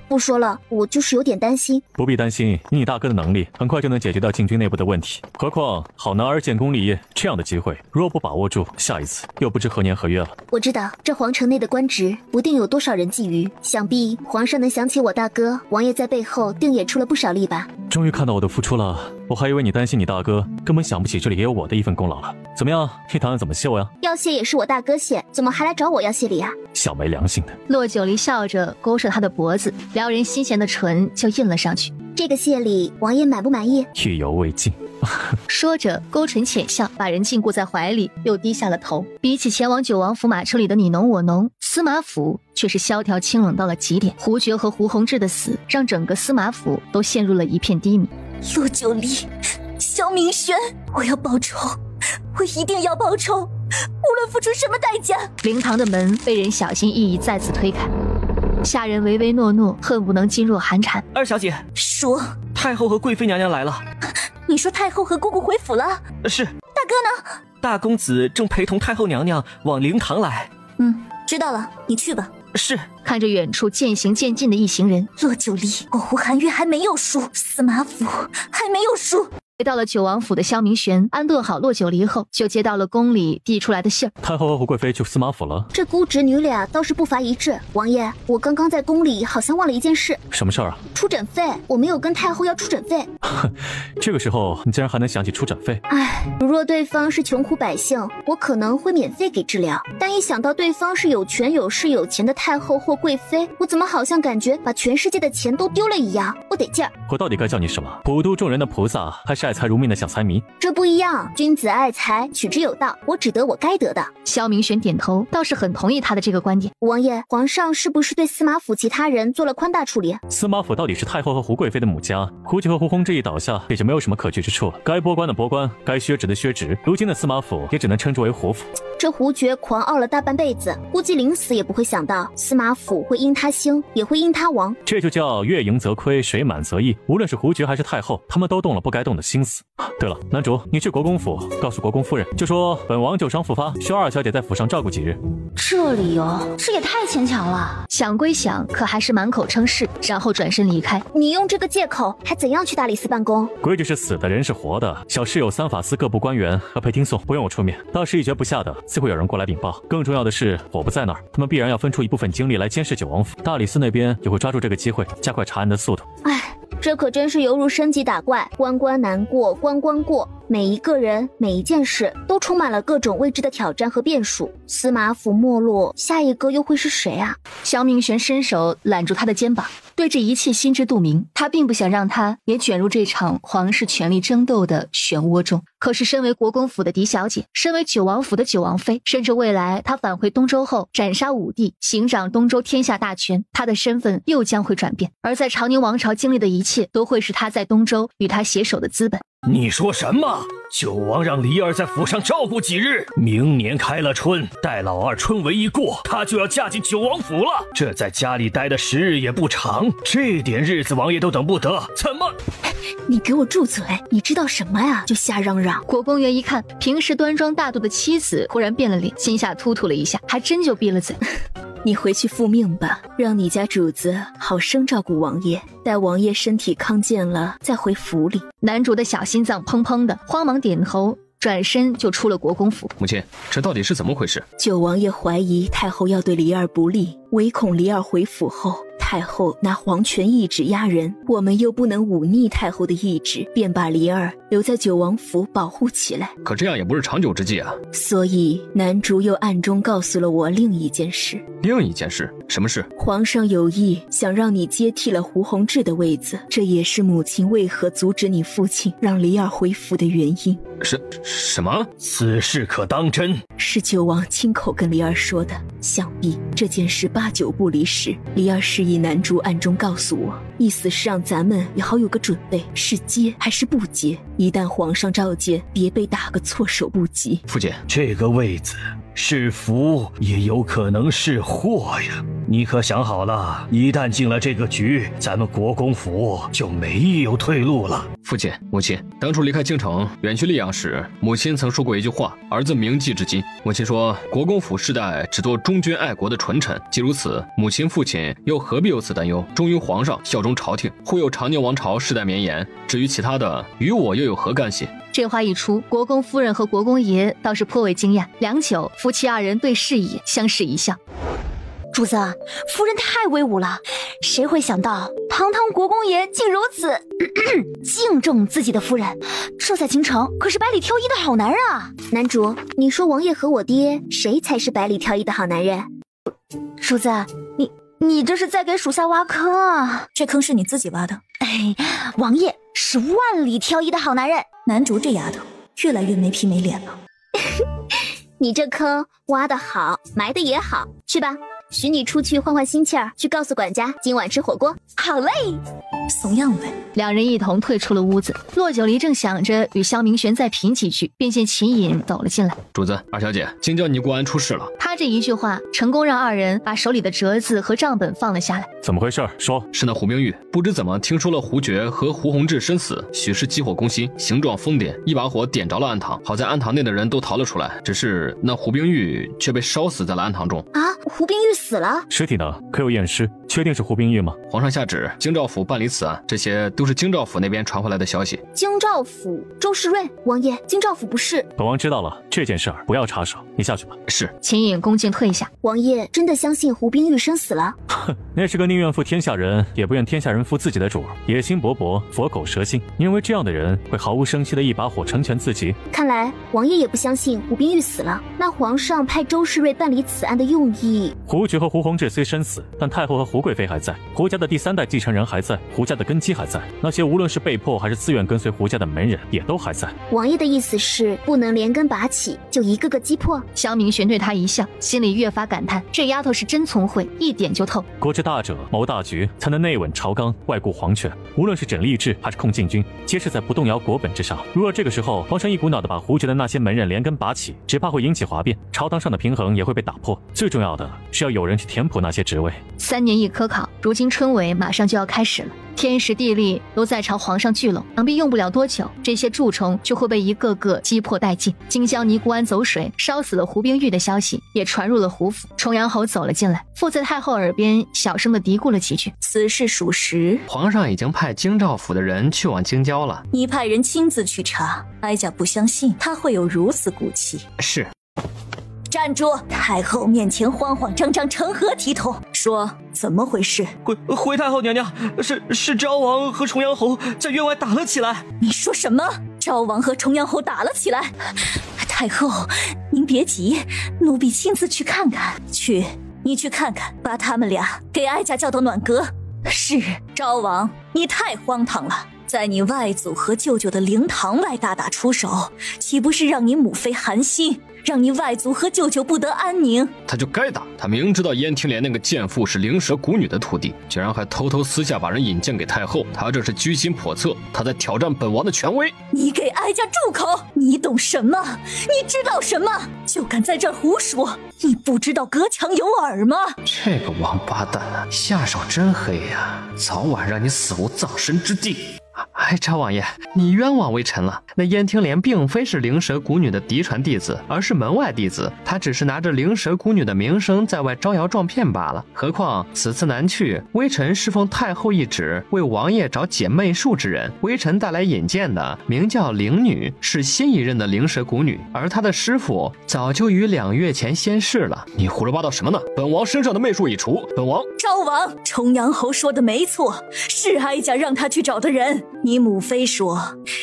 S14: 不说了，我就是有点担心。
S16: 不必担心，以你大哥的能力，很快就能解决掉禁军内部的问题。何况好男儿建功立业这样的机会，若不把握住，下一次又不知何年何月了。
S14: 我知道这皇城内的官职不定有多少人觊觎，想必皇上能想起我大哥，王爷在背后定也出了不少力吧。
S16: 终于看到我的付出了，我还以为你担心你大哥，根本想不起这里也有我的一份功劳了。怎么样，你打算怎么谢我呀？
S14: 要谢也是我大哥谢，怎么还来找我要谢礼啊？
S16: 小没良心的。
S1: 骆九离笑着勾着他的脖子，撩人心弦的唇就印了上去。
S14: 这个谢礼，王爷满不满意？
S16: 意犹未尽。
S1: 说着勾唇浅笑，把人禁锢在怀里，又低下了头。比起前往九王府马车里的你侬我侬，司马府却是萧条清冷到了极点。胡觉和胡弘志的死，让整个司马府都陷入了一片低迷。
S3: 骆九离，萧明轩，我要报仇，我一定要报仇，无论付出什么代价。
S1: 灵堂的门被人小心翼翼再次推开，下人唯唯诺诺，恨不能噤若寒蝉。
S10: 二小姐，
S3: 说
S10: 太后和贵妃娘娘来了。
S3: 你说太后和姑姑回府了？
S10: 是。
S3: 大哥呢？
S10: 大公子正陪同太后娘娘往灵堂来。
S3: 知道了，你去吧。
S10: 是。
S1: 看着远处渐行渐近的一行人，
S3: 骆九离，我胡寒月还没有输，司马府还没有输。
S1: 回到了九王府的萧明玄安顿好骆九离后，就接到了宫里递出来的信儿。
S16: 太后和胡贵妃去司马府了。
S14: 这姑侄女俩倒是不乏一致。王爷，我刚刚在宫里好像忘了一件事。
S16: 什么事儿啊？
S14: 出诊费，我没有跟太后要出诊费。
S16: 这个时候你竟然还能想起出诊费？
S14: 如若对方是穷苦百姓，我可能会免费给治疗，但一想到对方是有权有势有钱的太后或贵妃，我怎么好像感觉把全世界的钱都丢了一样，不得劲儿。
S16: 我到底该叫你什么？普度众人的菩萨，还是爱财如命的小财迷？
S14: 这不一样，君子爱财，取之有道，我只得我该得的。
S1: 萧明玄点头，倒是很同意他的这个观点。
S14: 王爷，皇上是不是对司马府其他人做了宽大处理？
S16: 司马府到底是太后和胡贵妃的母家，胡觉和胡弘志一倒下，也就没有什么可取之处了。该拨官的拨官，该削职的削职，如今的司马府也只能称之为胡府。
S14: 这胡觉狂傲了大半辈子，估计临死也不会想到司马府会因他兴，也会因他亡。
S16: 这就叫月盈则亏，水满则溢。无论是胡觉还是太后，他们都动了不该动的心思。对了，男主，你去国公府告诉国公夫人，就说本王旧伤复发，需要二小姐在府上照顾几日。
S9: 这理由，这也太牵强了。
S1: 想归想，可还是满口称是，然后转身离开。
S14: 你用这个借口，还怎样去大理寺办公？
S16: 规矩是死的，人是活的。小事有三法司各部官员和陪听送，不用我出面。到时一决不下的，自会有人过来禀报。更重要的是，我不在那儿，他们必然要分出一部分精力来监视九王府。大理寺那边也会抓住这个机会，加快查案的速度。
S14: 这可真是犹如升级打怪，关关难过关关过，每一个人、每一件事都充满了各种未知的挑战和变数。司马府没落，下一个又会是谁啊？
S1: 萧明玄伸手揽住他的肩膀，对这一切心知肚明。他并不想让他也卷入这场皇室权力争斗的漩涡中。可是身为国公府的嫡小姐，身为九王府的九王妃，甚至未来她返回东周后斩杀武帝，行掌东周天下大权，她的身份又将会转变。而在长宁王朝经历的一切，都会是她在东周与他携手的资本。
S11: 你说什么？九王让离儿在府上照顾几日，明年开了春，待老二春闱一过，她就要嫁进九王府了。这在家里待的时日也不长，这点日子王爷都等不得，怎么？
S1: 你给我住嘴！你知道什么呀？就瞎嚷嚷！国公爷一看平时端庄大度的妻子忽然变了脸，心下突突了一下，还真就闭了嘴。
S13: 你回去复命吧，让你家主子好生照顾王爷，待王爷身体康健了再回府里。
S1: 男主的小心脏砰砰的，慌忙点头，转身就出了国公府。
S2: 母亲，这到底是怎么回事？
S13: 九王爷怀疑太后要对离儿不利，唯恐离儿回府后太后拿皇权懿旨压人，我们又不能忤逆太后的懿旨，便把离儿留在九王府保护起来。
S2: 可这样也不是长久之计啊。
S13: 所以男主又暗中告诉了我另一件事。
S2: 另一件事？什么事？
S13: 皇上有意想让你接替了胡弘志的位子，这也是母亲为何阻止你父亲让离儿回府的原因。
S2: 什么？
S11: 此事可当真？
S13: 是九王亲口跟离儿说的，想必这件事8、9不离十。离儿示意男主暗中告诉我，意思是让咱们也好有个准备，是接还是不接，一旦皇上召见，别被打个措手不及。
S2: 父亲，
S11: 这个位子是福也有可能是祸呀，你可想好了，一旦进了这个局，咱们国公府就没有退路了。
S2: 父亲母亲，当初离开京城远去溧阳时，母亲曾说过一句话，儿子铭记至今。母亲说，国公府世代只做忠君爱国的纯臣，既如此，母亲父亲又何必有此担忧？忠于皇上，效忠朝廷，护佑长宁王朝世代绵延，至于其他的，与我又有何干系？
S1: 这话一出，国公夫人和国公爷倒是颇为惊讶。良久，夫妻二人对视一眼，相视一笑。
S9: 主子，夫人太威武了，谁会想到堂堂国公爷竟如此敬重自己的夫人，这在京城可是百里挑一的好男人啊。
S14: 男主，你说王爷和我爹谁才是百里挑一的好男人？
S9: 主子，你这是在给属下挖坑啊。
S3: 这坑是你自己挖的。
S9: 哎，王爷是万里挑一的好男人。
S3: 男主这丫头越来越没皮没脸了。
S14: 你这坑挖得好，埋得也好，去吧，许你出去换换心气儿，去告诉管家今晚吃火锅。
S9: 好嘞，
S3: 怂样呗。
S1: 两人一同退出了屋子。骆九离正想着与萧明玄再评几句，便见秦隐走了进来。
S2: 主子，二小姐，京郊尼姑庵出事了。
S1: 他这一句话成功让二人把手里的折子和账本放了下来。
S16: 怎么回事？说。
S2: 是那胡冰玉，不知怎么听说了胡觉和胡弘志身死，许是急火攻心，形状疯癫，一把火点着了庵堂。好在庵堂内的人都逃了出来，只是那胡冰玉却被烧死在了庵堂中。
S14: 啊，胡冰玉死了？
S16: 尸体呢？可有验尸？确定是胡冰玉吗？
S2: 皇上下旨京兆府办理此案，这些都是京兆府那边传回来的消息。
S14: 京兆府，周世瑞，王爷，京兆府不是。
S16: 本王知道了，这件事儿不要插手，你下去吧。
S2: 是。
S1: 秦隐恭敬退下。
S14: 王爷真的相信胡冰玉生死了？
S16: 哼，那是个宁愿负天下人，也不愿天下人负自己的主儿，野心勃勃，佛口蛇心。你认为这样的人会毫无声息的一把火成全自己？
S14: 看来王爷也不相信胡冰玉死了。那皇上派周世瑞办理此案的用意？
S16: 胡觉和胡弘志虽身死，但太后和胡贵妃还在，胡家的第3代继承人还在，胡家的根基还在，那些无论是被迫还是自愿跟随胡家的门人也都还在。
S14: 王爷的意思是不能连根拔起，就一个个击破？
S1: 萧明玄对他一笑，心里越发感叹，这丫头是真聪慧，一点就透。
S16: 国之大者，谋大局，才能内稳朝纲，外顾皇权。无论是整吏治还是控禁军，皆是在不动摇国本之上。如若这个时候皇上一股脑的把胡觉的那些门人连根拔起，只怕会引起哗变，朝堂上的平衡也会被打破。最重要的是要有人去填补那些职位。
S1: 3年一科考，如今春闱马上就要开始了，天时地利都在朝皇上聚拢，想必用不了多久，这些蛀虫就会被一个个击破殆尽。京郊尼姑庵走水，烧死了胡冰玉的消息也传入了胡府。重阳侯走了进来，附在太后耳边小声的嘀咕了几句：
S3: 此事属实，
S10: 皇上已经派京兆府的人去往京郊了。
S3: 你派人亲自去查，哀家不相信他会有如此骨气。
S10: 是。
S3: 站住！太后面前慌慌张张，成何体统？说怎么回事？
S6: 回太后娘娘，是昭王和重阳侯在院外打了起来。
S3: 你说什么？昭王和重阳侯打了起来。太后，您别急，奴婢亲自去看看。你去看看，把他们俩给哀家叫到暖阁。是，昭王，你太荒唐了，在你外祖和舅舅的灵堂外大打出手，岂不是让你母妃寒心，让你外祖和舅舅不得安宁？
S7: 他就该打，他明知道燕听莲那个贱妇是灵蛇谷女的徒弟，竟然还偷偷私下把人引荐给太后，他这是居心叵测，他在挑战本王的权威。
S3: 你给哀家住口！你懂什么？你知道什么？就敢在这儿胡说！你不知道隔墙有耳吗？
S8: 这个王八蛋啊，下手真黑呀，早晚让你死无葬身之地。哎，昭王爷，你冤枉微臣了。那燕听莲并非是灵蛇谷女的嫡传弟子，而是门外弟子。她只是拿着灵蛇谷女的名声在外招摇撞骗罢了。何况此次南去，微臣是奉太后懿旨为王爷找解媚术之人。微臣带来引荐的名叫灵女，是新一任的灵蛇谷女，而她的师傅早就于2月前仙逝了。
S7: 你胡说八道什么呢？本王身上的媚术已除，本王……
S3: 昭王，重阳侯说的没错，是哀家让他去找的人。你母妃说，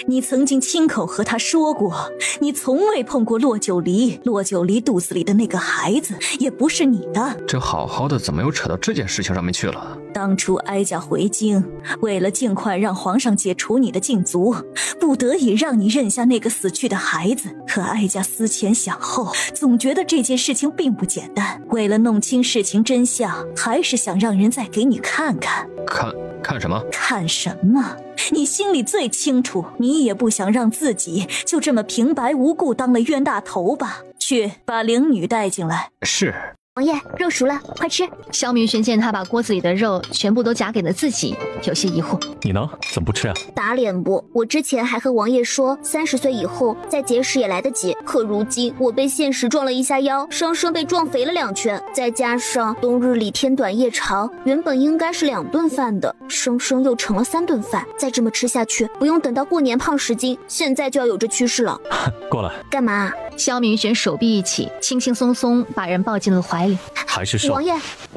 S3: 你曾经亲口和她说过，你从未碰过骆九离，骆九离肚子里的那个孩子也不是你的。
S7: 这好好的怎么又扯到这件事情上面去了？
S3: 当初哀家回京，为了尽快让皇上解除你的禁足，不得已让你认下那个死去的孩子。可哀家思前想后，总觉得这件事情并不简单。为了弄清事情真相，还是想让人再给你看看。
S7: 看什么？
S3: 看什么？你心里最清楚，你也不想让自己就这么平白无故当了冤大头吧？去把灵女带进来。
S8: 是。
S14: 王爷，肉熟了，快吃。
S1: 萧明轩见他把锅子里的肉全部都夹给了自己，有些疑惑。
S16: 你呢？怎么不吃啊？
S14: 打脸不？我之前还和王爷说30岁以后再节食也来得及，可如今我被现实撞了一下腰，生生被撞肥了2圈，再加上冬日里天短夜长，原本应该是2顿饭的，生生又成了3顿饭。再这么吃下去，不用等到过年胖10斤，现在就要有这趋势了。
S16: 过来。
S14: 干嘛？
S1: 萧明轩手臂一起，轻轻松松把人抱进了怀里。
S16: 还是瘦。
S14: 王爷，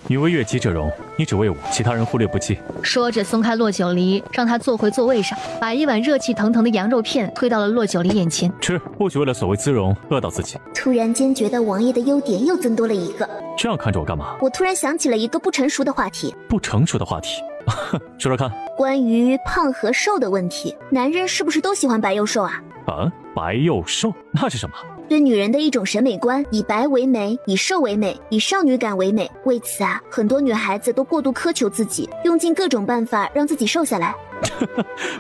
S16: 女为悦己者容，你只为我，其他人忽略不计。
S1: 说着松开骆九离，让他坐回座位上，把一碗热气腾腾的羊肉片推到了骆九离眼前。
S16: 吃，不许为了所谓滋润饿到自己。
S14: 突然间觉得王爷的优点又增多了一个。
S16: 这样看着我干嘛？
S14: 我突然想起了一个不成熟的话题。
S16: 不成熟的话题？说说看。
S14: 关于胖和瘦的问题，男人是不是都喜欢白又瘦啊？
S16: 白又瘦那是什么？
S14: 对女人的一种审美观，以白为美，以瘦为美，以少女感为美。为此啊，很多女孩子都过度苛求自己，用尽各种办法让自己瘦下来。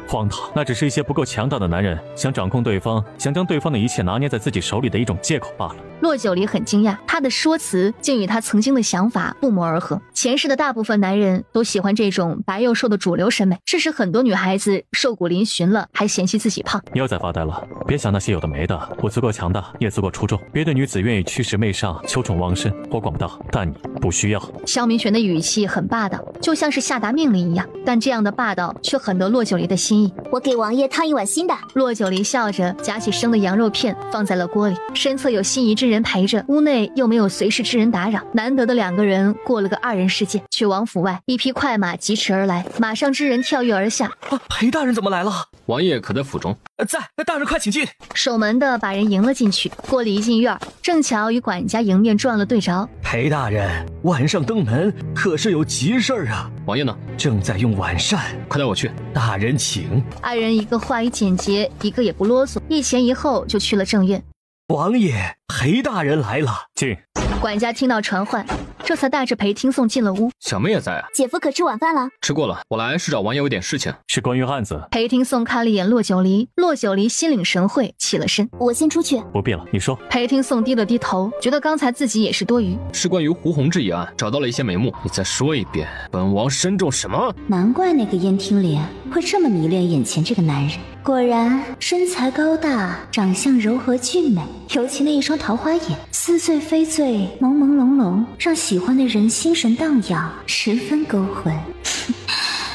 S16: 荒唐！那只是一些不够强大的男人想掌控对方，想将对方的一切拿捏在自己手里的一种借口罢了。
S1: 骆九离很惊讶，他的说辞竟与他曾经的想法不谋而合。前世的大部分男人都喜欢这种白又瘦的主流审美，致使很多女孩子瘦骨嶙峋了还嫌弃自己胖。
S16: 你又在发呆了，别想那些有的没的。我足够强大，也足够出众。别的女子愿意驱使媚上，求宠忘身，我管不到，但你不需要。
S1: 萧明玄的语气很霸道，就像是下达命令一样，但这样的霸道却很得骆九离的心意。
S14: 我给王爷烫一碗新的。
S1: 骆九离笑着夹起生的羊肉片放在了锅里，身侧有心仪之人陪着，屋内又没有随侍之人打扰，难得的2个人过了个2人世界。去王府外，一匹快马疾驰而来，马上之人跳跃而下。
S6: 裴大人怎么来了？
S7: 王爷可在府中？
S6: 在，大人快请进。
S1: 守门的把人迎了进去。郭离一进院，正巧与管家迎面撞了对着。
S6: 裴大人，晚上登门可是有急事儿啊？
S7: 王爷呢？
S6: 正在用晚膳，
S7: 快带我去。
S6: 大人请。
S1: 二人一个话语简洁，一个也不啰嗦，一前一后就去了正院。
S6: 王爷，裴大人来了。
S16: 进。
S1: 管家听到传唤，这才带着裴听送进了屋。
S7: 小妹也在啊。
S14: 姐夫可吃晚饭了？
S7: 吃过了，我来是找王爷有点事情。
S16: 是关于案子。
S1: 裴听送看了一眼骆九离，骆九离心领神会，起了身。
S14: 我先出去。
S16: 不必了，你说。
S1: 裴听送低了低头，觉得刚才自己也是多余。
S7: 是关于胡宏志一案，找到了一些眉目，你再说一遍。本王身中什么？
S13: 难怪那个燕听莲会这么迷恋眼前这个男人，果然身材高大，长相柔和俊美，尤其那一双桃花眼，似醉非醉，朦朦胧胧，让喜欢的人心神荡漾，十分勾魂。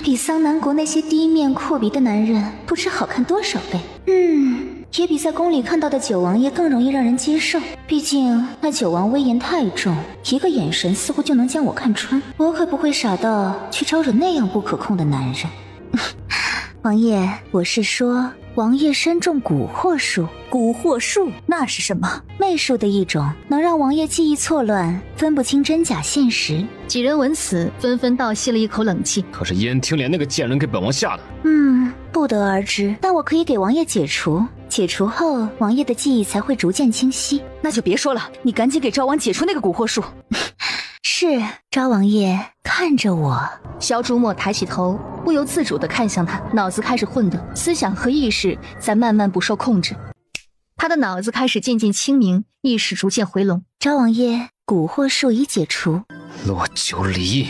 S13: 比桑南国那些低面阔鼻的男人不知好看多少倍。也比在宫里看到的九王爷更容易让人接受，毕竟那九王威严太重，一个眼神似乎就能将我看穿，我可不会傻到去招惹那样不可控的男人。王爷，我是说
S12: 王爷身中蛊惑术。
S3: 蛊惑术那是什么？
S12: 媚术的一种，能让王爷记忆错乱，分不清真假现实。
S1: 几人闻此，纷纷倒吸了一口冷气。
S2: 可是燕听连那个贱人给本王下的，
S12: 不得而知。但我可以给王爷解除，解除后，王爷的记忆才会逐渐清晰。那就别说了，你赶紧给昭王解除那个蛊惑术。是，昭王爷，看着我。
S1: 萧朱墨抬起头，不由自主地看向他，脑子开始混沌，思想和意识在慢慢不受控制。他的脑子开始渐渐清明，意识逐渐回笼。
S12: 昭王爷，蛊惑术已解除。
S2: 洛九离，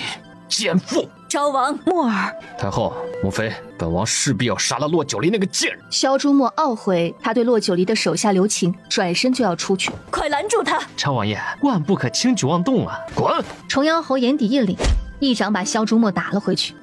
S2: 奸妇！
S3: 昭王，
S12: 墨儿，
S2: 太后，母妃，本王势必要杀了洛九离那个贱人。
S1: 萧朱墨懊悔他对洛九离的手下留情，转身就要出去。
S3: 快拦住他！
S8: 昭王爷，万不可轻举妄动啊！
S2: 滚！
S1: 重阳侯眼底一凛，一掌把萧朱墨打了回去。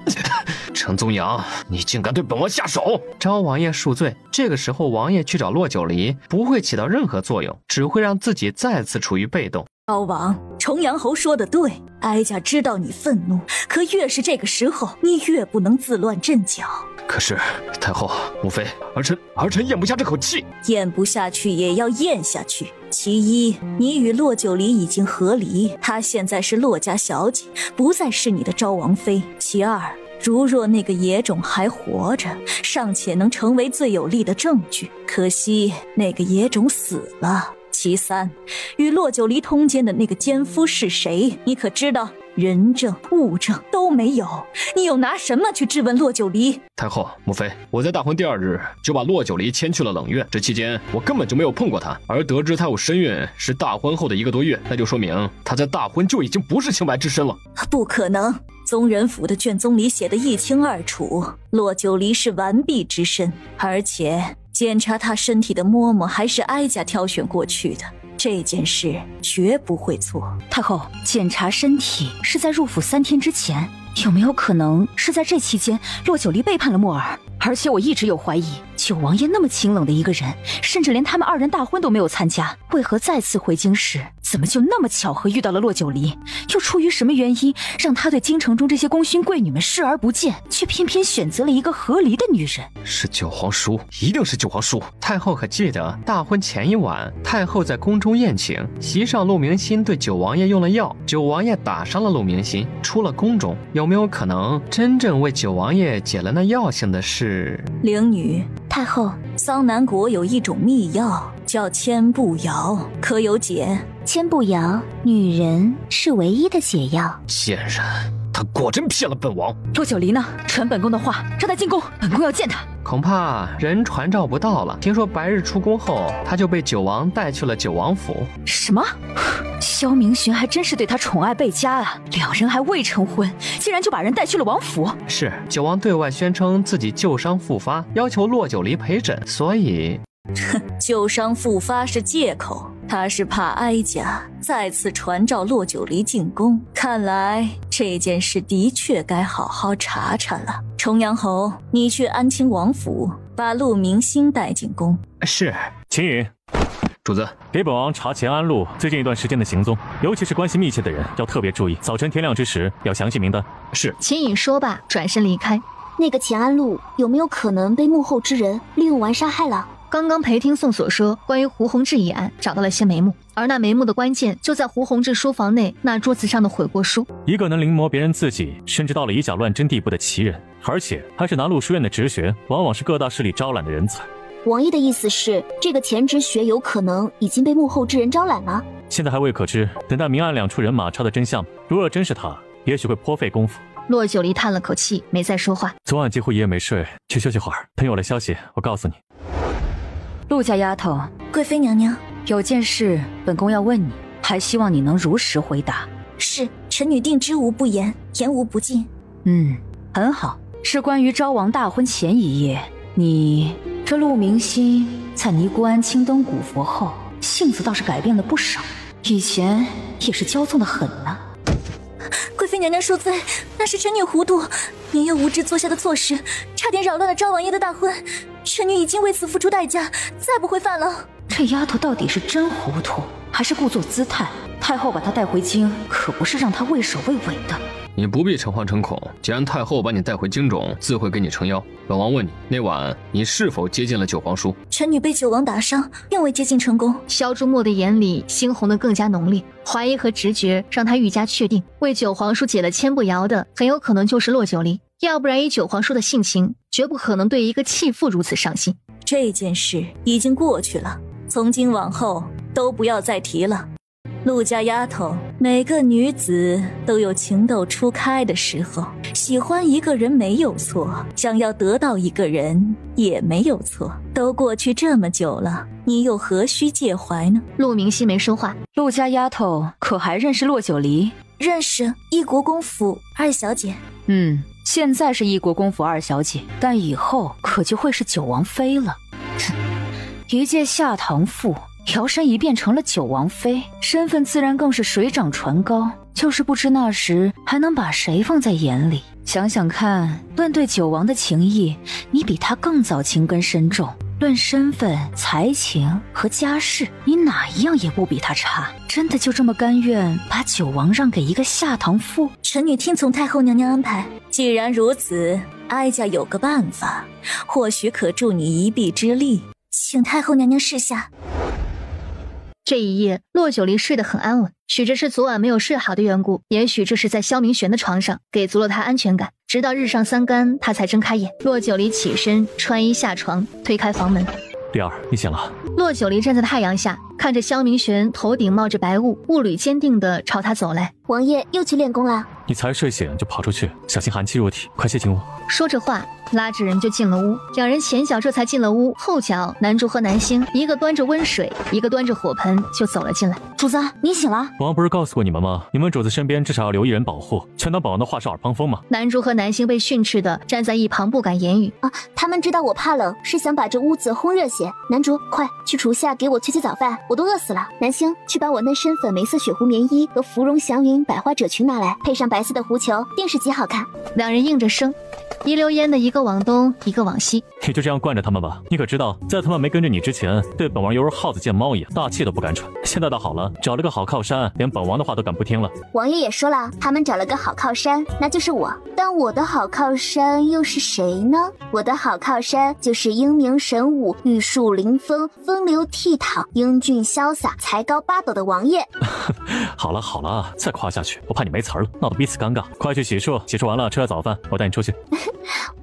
S2: 陈宗阳，你竟敢对本王下手！
S8: 昭王爷恕罪。这个时候，王爷去找洛九离不会起到任何作用，只会让自己再次处于被动。
S3: 昭王，重阳侯说的对，哀家知道你愤怒，可越是这个时候，你越不能自乱阵脚。
S2: 可是太后，母妃，儿臣咽不下这口气。
S3: 咽不下去也要咽下去。其一，你与洛九离已经和离，她现在是洛家小姐，不再是你的昭王妃。其二，如若那个野种还活着，尚且能成为最有力的证据，可惜那个野种死了。其三，与洛九离通奸的那个奸夫是谁？你可知道？人证物证都没有，你又拿什么去质问洛九离？
S2: 太后，母妃，我在大婚第2日就把洛九离迁去了冷院，这期间我根本就没有碰过他。而得知太后身孕是大婚后的1个多月，那就说明他在大婚就已经不是清白之身了。
S3: 不可能，宗人府的卷宗里写得一清二楚，洛九离是完璧之身，而且检查他身体的嬷嬷还是哀家挑选过去的。这件事绝不会错。
S12: 太后，检查身体是在入府3天之前，有没有可能是在这期间洛九离背叛了墨儿？而且我一直有怀疑，九王爷那么清冷的一个人，甚至连他们2人大婚都没有参加，为何再次回京时，怎么就那么巧合遇到了洛九离？又出于什么原因，让他对京城中这些功勋贵女们视而不见，却偏偏选择了一个和离的女人？
S2: 是九皇叔，一定是九皇叔。
S8: 太后可记得大婚前一晚，太后在宫中宴请，席上陆明心对九王爷用了药，九王爷打伤了陆明心，出了宫中。有没有可能真正为九王爷解了那药性的是
S3: 灵女？
S12: 太后，
S3: 桑南国有一种秘药叫千步瑶，可有解？
S12: 千步瑶，女人是唯一的解药。
S2: 贱人，他果真骗了本王。
S12: 洛九离呢？传本宫的话，让他进宫，本宫要见他。
S8: 恐怕人传召不到了。听说白日出宫后，他就被九王带去了九王府。
S12: 什么？萧明巡还真是对他宠爱倍加啊！2人还未成婚，竟然就把人带去了王府。
S8: 是，九王对外宣称自己旧伤复发，要求洛九离陪诊，所以……
S3: 旧伤复发是借口，他是怕哀家再次传召洛九离进宫。看来这件事的确该好好查查了。重阳侯，你去安亲王府，把陆明心带进宫。
S8: 是。
S16: 秦颖，
S2: 主子，
S16: 给本王查前安陆最近一段时间的行踪，尤其是关系密切的人要特别注意，早晨天亮之时要详细名单。
S2: 是。
S1: 秦颖说罢，转身离开。
S14: 那个钱安陆有没有可能被幕后之人利用完杀害了？
S1: 刚刚裴听宋所说关于胡宏志一案找到了些眉目，而那眉目的关键就在胡宏志书房内那桌子上的悔过书。
S16: 一个能临摹别人字迹，甚至到了以假乱真地步的奇人，而且还是拿陆书院的直学，往往是各大势力招揽的人才。
S14: 王爷的意思是，这个前直学有可能已经被幕后之人招揽了？
S16: 现在还未可知，等待明暗两处人马抄的真相，如若真是他，也许会颇费功夫。
S1: 洛九离叹了口气，没再说话。
S16: 昨晚几乎一夜没睡，去休息会儿，等有了消息我告诉你。
S12: 陆家丫头，
S3: 贵妃娘娘，
S12: 有件事本宫要问你，还希望你能如实回答。
S3: 是，臣女定知无不言，言无不尽。
S12: 很好，是关于昭王大婚前一夜，你这陆明心在尼姑庵青灯古佛后，性子倒是改变了不少，以前也是骄纵的很呢。
S3: 贵妃娘娘恕罪，那是臣女糊涂，年幼无知做下的错事，差点扰乱了昭王爷的大婚。臣女已经为此付出代价，再不会犯了。
S12: 这丫头到底是真糊涂，还是故作姿态？太后把她带回京，可不是让她畏首畏尾的。
S7: 你不必诚惶诚恐。既然太后把你带回京中，自会给你撑腰。本王问你，那晚你是否接近了九皇叔？
S9: 臣女被九王打伤，并未接近成功。
S1: 萧朱墨的眼里猩红的更加浓烈，怀疑和直觉让他愈加确定，为九皇叔解了千步谣的很有可能就是洛九离，要不然以九皇叔的性情，绝不可能对一个弃妇如此上心。
S3: 这件事已经过去了，从今往后都不要再提了。陆家丫头，每个女子都有情窦初开的时候，喜欢一个人没有错，想要得到一个人也没有错。都过去这么久了，你又何须介怀呢？
S1: 陆明熙没说话。
S12: 陆家丫头可还认识洛九离？
S9: 认识，一国公府二小姐。
S12: 现在是一国公府二小姐，但以后可就会是九王妃了。一介下堂妇，摇身一变成了九王妃，身份自然更是水涨船高。就是不知那时还能把谁放在眼里。想想看，论对九王的情谊，你比他更早情根深重；论身份、才情和家世，你哪一样也不比他差。真的就这么甘愿把九王让给一个下堂妇？
S3: 臣女听从太后娘娘安排。既然如此，哀家有个办法，或许可助你一臂之力，
S9: 请太后娘娘示下。
S1: 这一夜，洛九离睡得很安稳，许这是昨晚没有睡好的缘故，也许这是在萧明玄的床上给足了他安全感。直到日上三竿，他才睁开眼。洛九离起身，穿衣下床，推开房门。
S16: 丽儿，你醒了。
S1: 洛九离站在太阳下，看着萧明玄头顶冒着白雾，步履坚定地朝他走来。
S14: 王爷又去练功了？
S16: 你才睡醒就跑出去，小心寒气入体，快些进屋。
S1: 说着话，拉着人就进了屋。两人前脚这才进了屋，后脚南竹和南星一个端着温水，一个端着火盆就走了进来。
S9: 主子，你醒了？
S16: 本王不是告诉过你们吗？你们主子身边至少要留一人保护，全当本王的话是耳旁风吗？
S1: 南竹和南星被训斥的站在一旁不敢言语。
S14: 他们知道我怕冷，是想把这屋子烘热些。南竹，快去厨下给我去早饭，我都饿死了。南星，去把我那身粉梅色雪狐棉衣和芙蓉祥云百花褶裙拿来，配上白色的狐裘，定是极好看。
S1: 两人应着声，一溜烟的一个往东，一个往西。
S16: 你就这样惯着他们吧。你可知道，在他们没跟着你之前，对本王犹如耗子见猫一样，大气都不敢喘。现在倒好了，找了个好靠山，连本王的话都敢不听了。
S14: 王爷也说了，他们找了个好靠山，那就是我。但我的好靠山又是谁呢？我的好靠山就是英明神武、玉树临风、风流倜傥、英俊潇洒、才高八斗的王爷。
S16: 好了好了，再夸下去，我怕你没词儿了，闹得彼此尴尬。快去洗漱，洗漱完了吃了早饭，我带你出去。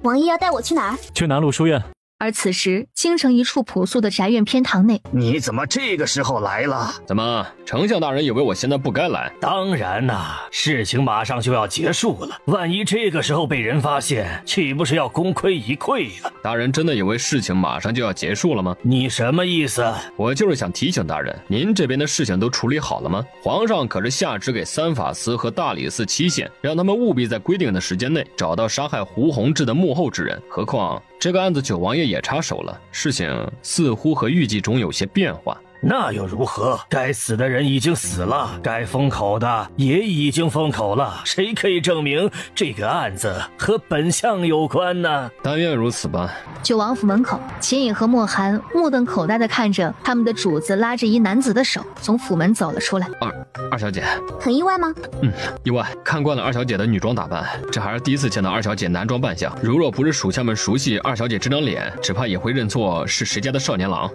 S14: 王爷要带我去哪儿？
S16: 去南路书院。
S1: 而此时，京城一处朴素的宅院偏堂内，
S11: 你怎么这个时候来了？
S7: 怎么，丞相大人以为我现在不该来？
S11: 当然啦，事情马上就要结束了，万一这个时候被人发现，岂不是要功亏一篑呀？
S7: 大人真的以为事情马上就要结束了吗？
S11: 你什么意思？
S7: 我就是想提醒大人，您这边的事情都处理好了吗？皇上可是下旨给三法司和大理寺期限，让他们务必在规定的时间内找到杀害胡弘志的幕后之人。何况这个案子九王爷也插手了，事情似乎和预计中有些变化。
S11: 那又如何？该死的人已经死了，该封口的也已经封口了，谁可以证明这个案子和本相有关呢？
S7: 但愿如此吧。
S1: 九王府门口，秦颖和莫寒目瞪口呆地看着他们的主子拉着一男子的手从府门走了出来。
S7: 二小姐，
S14: 很意外吗？
S7: 意外。看惯了二小姐的女装打扮，这还是第一次见到二小姐男装扮相。如若不是属下们熟悉二小姐这张脸，只怕也会认错是谁家的少年郎。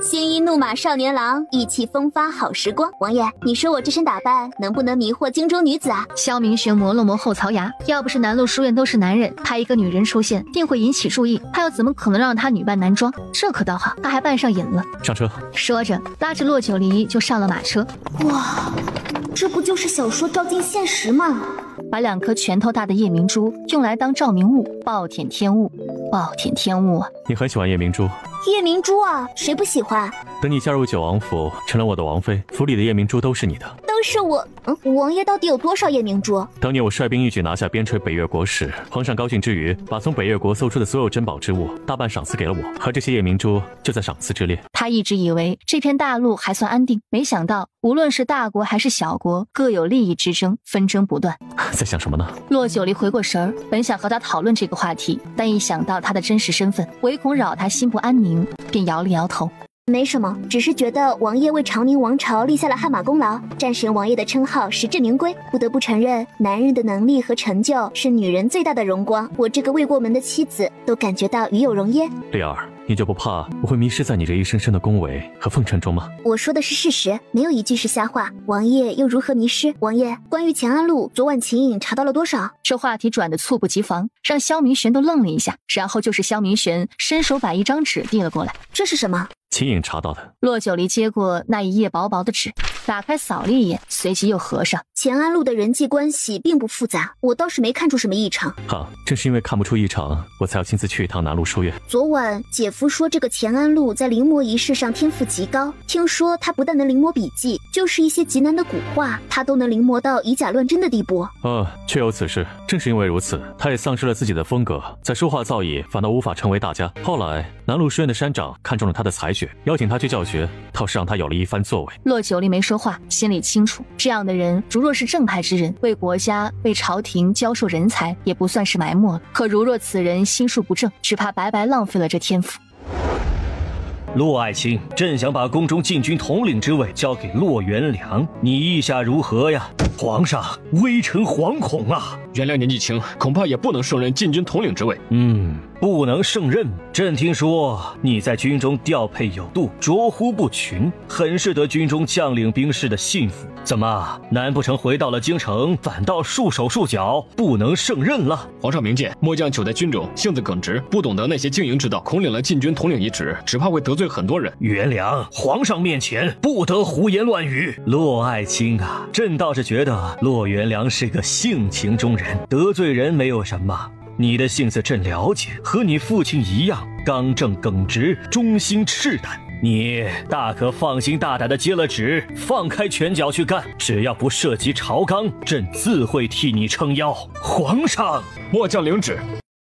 S14: 鲜衣怒马少年郎，意气风发好时光。王爷，你说我这身打扮能不能迷惑京中女子啊？
S1: 萧明玄磨了磨后槽牙，要不是南路书院都是男人，他一个女人出现定会引起注意，他又怎么可能让他女扮男装？这可倒好，他还扮上瘾了。
S16: 上车。
S1: 说着拉着洛九离就上了马车。
S14: 哇，这不就是小说照进现实吗？
S1: 把2颗拳头大的夜明珠用来当照明物，暴殄天物，暴殄天物啊！
S16: 你很喜欢夜明珠？
S14: 夜明珠啊，谁不喜欢？
S16: 等你嫁入九王府，成了我的王妃，府里的夜明珠都是你的。
S14: 都是我。王爷到底有多少夜明珠？
S16: 当年我率兵一举拿下边陲北越国时，皇上高兴之余，把从北越国搜出的所有珍宝之物大半赏赐给了我，而这些夜明珠就在赏赐之列。
S1: 他一直以为这片大陆还算安定，没想到无论是大国还是小国，各有利益之争，纷争不断。
S16: 在想什么呢？
S1: 洛九离回过神儿，本想和他讨论这个话题，但一想到他的真实身份，唯恐扰他心不安宁，便摇了摇头。
S14: 没什么，只是觉得王爷为长宁王朝立下了汗马功劳，战神王爷的称号实至名归。不得不承认，男人的能力和成就是女人最大的荣光。我这个未过门的妻子都感觉到与有荣焉。
S16: 丽儿，你就不怕我会迷失在你这一声声的恭维和奉承中吗？
S14: 我说的是事实，没有一句是瞎话。王爷又如何迷失？王爷，关于乾安路，昨晚秦颖查到了多少？
S1: 这话题转得猝不及防，让萧明玄都愣了一下，然后就是萧明玄伸手把一张纸递了过来。
S14: 这是什么？
S16: 秦颖查到的。
S1: 骆九离接过那一页薄薄的纸，打开扫了一眼，随即又合上。
S14: 乾安路的人际关系并不复杂，我倒是没看出什么异常。
S16: 好，正是因为看不出异常，我才要亲自去一趟南路书院。
S14: 昨晚姐夫说这个乾安路在临摹仪式上天赋极高，听说他不但能临摹笔记，就是一些极难的古画，他都能临摹到以假乱真的地步。
S16: 确有此事。正是因为如此，他也丧失了自己的风格，在书画造诣反倒无法成为大家。后来南路书院的山长看中了他的才学，邀请他去教学，倒是让他有了一番作为。
S1: 骆九离没说话，心里清楚，这样的人如若是正派之人，为国家为朝廷教授人才也不算是埋没了，可如若此人心术不正，只怕白白浪费了这天赋。
S17: 骆爱卿，朕想把宫中禁军统领之位交给骆元良，你意下如何呀？皇上，微臣惶恐啊！
S7: 元良年纪轻，恐怕也不能胜任禁军统领之位。
S17: 不能胜任。朕听说你在军中调配有度，卓乎不群，很是得军中将领兵士的信服。怎么，难不成回到了京城，反倒束手束脚，不能胜任了？
S7: 皇上明鉴，末将久在军中，性子耿直，不懂得那些经营之道，恐领了禁军统领一职，只怕会得罪很多人。
S17: 元良，皇上面前不得胡言乱语。骆爱卿啊，朕倒是觉得骆元良是个性情中人，得罪人没有什么。你的性子朕了解，和你父亲一样，刚正耿直，忠心赤胆。你大可放心大胆地接了旨，放开拳脚去干，只要不涉及朝纲，朕自会替你撑腰。皇上，
S7: 末将领旨。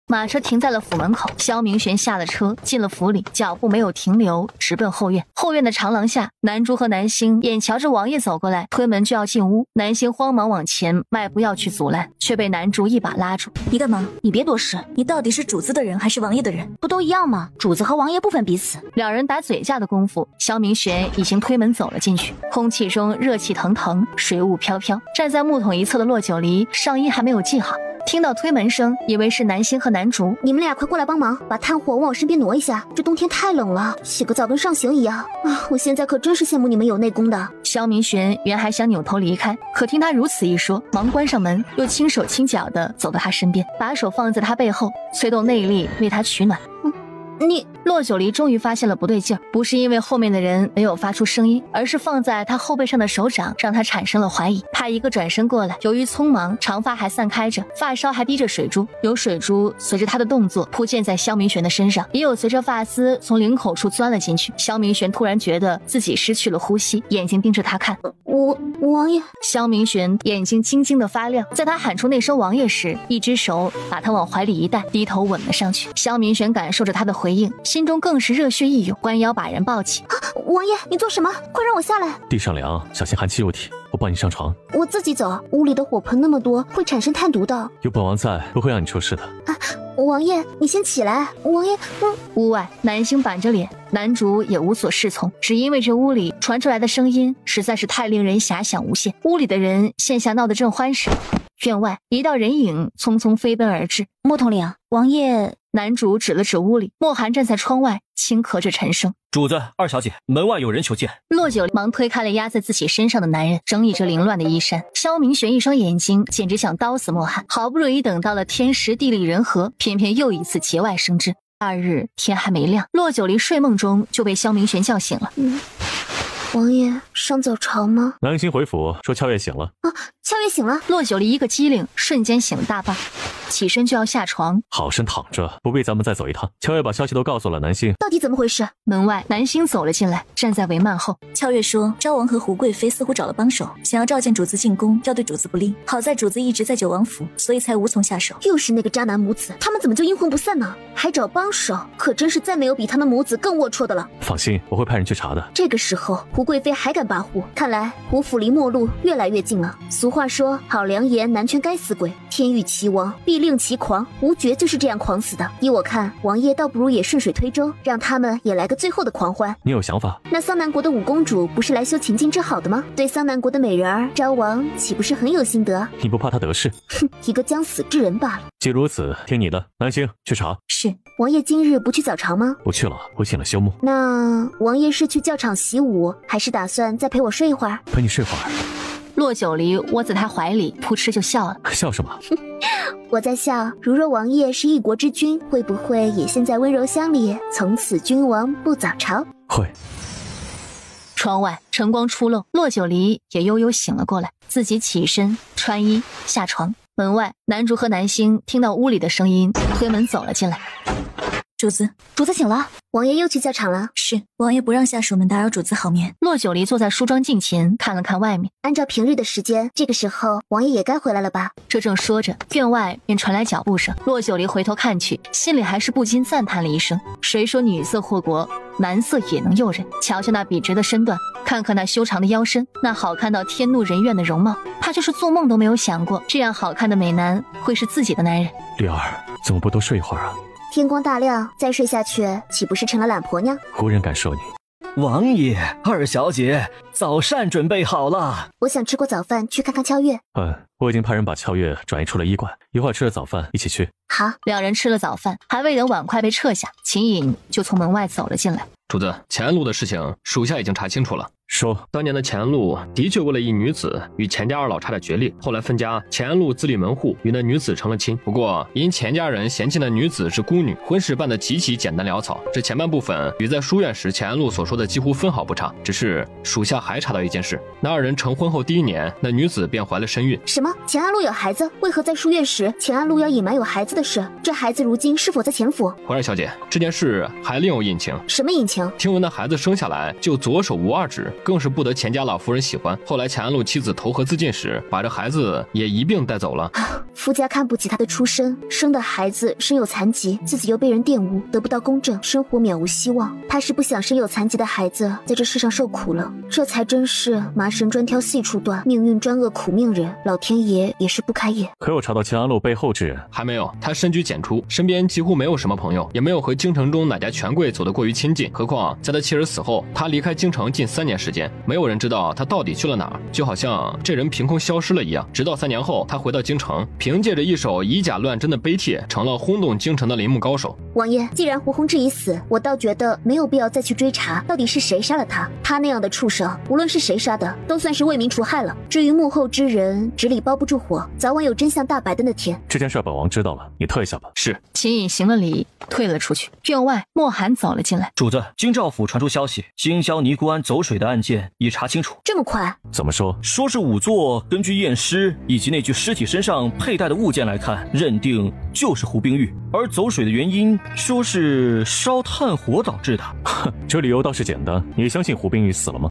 S1: 马车停在了府门口，萧明玄下了车，进了府里，脚步没有停留，直奔后院。后院的长廊下，南珠和南星眼瞧着王爷走过来，推门就要进屋。南星慌忙往前迈步要去阻拦，却被南珠一把拉住。
S3: 你干嘛？你别多事，你到底是主子的人还是王爷的人？不都一样吗？主子和王爷不分彼此。
S1: 两人打嘴架的功夫，萧明玄已经推门走了进去，空气中热气腾腾，水雾飘飘。站在木桶一侧的骆九离上衣还没有系好，听到推门声，以为是南星和南竹。
S14: 你们俩快过来帮忙，把炭火往我身边挪一下，这冬天太冷了，洗个澡跟上刑一样啊！我现在可真是羡慕你们有内功的。
S1: 萧明玄原还想扭头离开，可听他如此一说，忙关上门，又轻手轻脚地走到他身边，把手放在他背后，催动内力为他取暖。你骆九离终于发现了不对劲儿，不是因为后面的人没有发出声音，而是放在他后背上的手掌让他产生了怀疑。他一个转身过来，由于匆忙，长发还散开着，发梢还滴着水珠，有水珠随着他的动作铺溅在萧明玄的身上，也有随着发丝从领口处钻了进去。萧明玄突然觉得自己失去了呼吸，眼睛盯着他看。
S14: 王爷。
S1: 萧明玄眼睛晶晶的发亮，在他喊出那声王爷时，一只手把他往怀里一带，低头吻了上去。萧明玄感受着他的回应，心中更是热血一涌，弯腰把人抱起。
S14: 王爷，你做什么？快让我下来！
S16: 地上凉，小心寒气入体，我抱你上床。
S14: 我自己走，屋里的火盆那么多，会产生炭毒的。
S16: 有本王在，不会让你出事的。
S14: 王爷，你先起来。王爷，
S1: 屋外，南星板着脸，南竹也无所适从，只因为这屋里传出来的声音实在是太令人遐想无限。屋里的人现下闹得正欢实，院外一道人影匆匆飞奔而至。
S3: 莫统领，王爷。
S1: 南竹指了指屋里，莫寒站在窗外，轻咳着沉声：“
S17: 主子，二小姐，门外有人求见。”
S1: 骆九忙推开了压在自己身上的男人，整理着凌乱的衣衫。萧明玄一双眼睛简直想刀死莫寒，好不容易等到了天时地利人和，偏偏又一次节外生枝。2日天还没亮，骆九离睡梦中就被萧明玄叫醒了。
S14: 王爷上早朝吗？
S16: 南星回府说俏月醒了。
S14: 俏月醒了。
S1: 骆九离一个机灵，瞬间醒了大半，起身就要下床。
S16: 好生躺着，不必咱们再走一趟。俏月把消息都告诉了南星。
S14: 到底怎么回事？
S1: 门外南星走了进来，站在帷幔后。
S3: 俏月说昭王和胡贵妃似乎找了帮手，想要召见主子进宫，要对主子不利。好在主子一直在九王府，所以才无从下手。
S14: 又是那个渣男母子，他们怎么就阴魂不散呢？还找帮手，可真是再没有比他们母子更龌龊的了。
S16: 放心，我会派人去查的。
S14: 这个时候胡贵妃还敢跋扈，看来胡府离末路越来越近了。俗话说好良言难劝该死鬼，天欲其亡，必令其狂。吴绝就是这样狂死的。依我看，王爷倒不如也顺水推舟，让他们也来个最后的狂欢。
S16: 你有想法？
S14: 那桑南国的五公主不是来修秦晋之好的吗？对桑南国的美人儿，昭王岂不是很有心得？
S16: 你不怕他得势？
S14: 哼，一个将死之人罢了。
S16: 既如此，听你的。南星去查。
S14: 是。王爷今日不去早朝吗？
S16: 不去了，我请了休沐。
S14: 那王爷是去教场习武，还是打算再陪我睡一会儿？
S16: 陪你睡会儿。
S1: 骆九离窝在他怀里，扑哧就笑了。
S16: 笑什么？
S14: 我在笑，如若王爷是一国之君，会不会也陷在温柔乡里，从此君王不早朝？
S16: 会。
S1: 窗外晨光初露，骆九离也悠悠醒了过来，自己起身穿衣下床。门外，南竹和南星听到屋里的声音，推门走了进来。
S3: 主子
S14: 醒了，王爷又去教场了。
S3: 是，王爷不让下属们打扰主子好眠。
S1: 骆九离坐在梳妆镜前，看了看外面。
S14: 按照平日的时间，这个时候王爷也该回来了吧？
S1: 这正说着，院外便传来脚步声。骆九离回头看去，心里还是不禁赞叹了一声：谁说女色祸国，男色也能诱人？瞧瞧那笔直的身段，看看那修长的腰身，那好看到天怒人怨的容貌，他就是做梦都没有想过，这样好看的美男会是自己的男人。
S16: 丽儿，怎么不多睡一会儿啊？
S14: 天光大亮，再睡下去，岂不是成了懒婆娘？
S16: 无人敢说你。
S6: 王爷，二小姐，早膳准备好了。
S14: 我想吃过早饭去看看俏月。
S16: 我已经派人把俏月转移出了医馆，一会儿吃了早饭一起去。
S14: 好。
S1: 两人吃了早饭，还未等碗筷被撤下，秦颖就从门外走了进来。
S7: 主子，钱安路的事情，属下已经查清楚了。
S16: 说，
S7: 当年的钱安路的确为了一女子与钱家二老差点决裂，后来分家，钱安路自立门户，与那女子成了亲。不过因钱家人嫌弃那女子是孤女，婚事办得极其简单潦草。这前半部分与在书院时钱安路所说的几乎分毫不差。只是属下还查到一件事，那二人成婚后第1年，那女子便怀了身孕。
S14: 什么？钱安路有孩子？为何在书院时钱安路要隐瞒有孩子的事？这孩子如今是否在钱府？
S7: 怀二小姐，这件事还另有隐情。
S14: 什么隐情？
S7: 听闻那孩子生下来就左手无2指，更是不得钱家老夫人喜欢。后来钱安路妻子投河自尽时，把这孩子也一并带走了。
S14: 夫家看不起他的出身，生的孩子身有残疾，自己又被人玷污，得不到公正，生活渺无希望。他是不想生有残疾的孩子在这世上受苦了，这才真是麻绳专挑细处断，命运专恶苦命人，老天爷也是不开眼。
S16: 可有查到钱安路背后之人？
S7: 还没有，他深居简出，身边几乎没有什么朋友，也没有和京城中哪家权贵走得过于亲近。何况在他妻儿死后，他离开京城近3年时间，没有人知道他到底去了哪儿，就好像这人凭空消失了一样。直到3年后，他回到京城，凭借着一首以假乱真的碑帖，成了轰动京城的陵墓高手。
S14: 王爷，既然胡弘志已死，我倒觉得没有必要再去追查到底是谁杀了他。他那样的畜生，无论是谁杀的，都算是为民除害了。至于幕后之人，纸里包不住火，早晚有真相大白的那天。
S16: 这件事本王知道了，你退下吧。
S7: 是。
S1: 秦颖行了礼，退了出去。院外，莫寒走了进来。
S6: 主子，京兆府传出消息，京郊尼姑庵走水的案件已查清楚。
S14: 这么快？
S16: 怎么说？
S6: 说是仵作根据验尸以及那具尸体身上佩戴的物件来看，认定就是胡冰玉，而走水的原因说是烧炭火导致的。
S16: 哼，这理由倒是简单。你相信胡冰玉死了吗？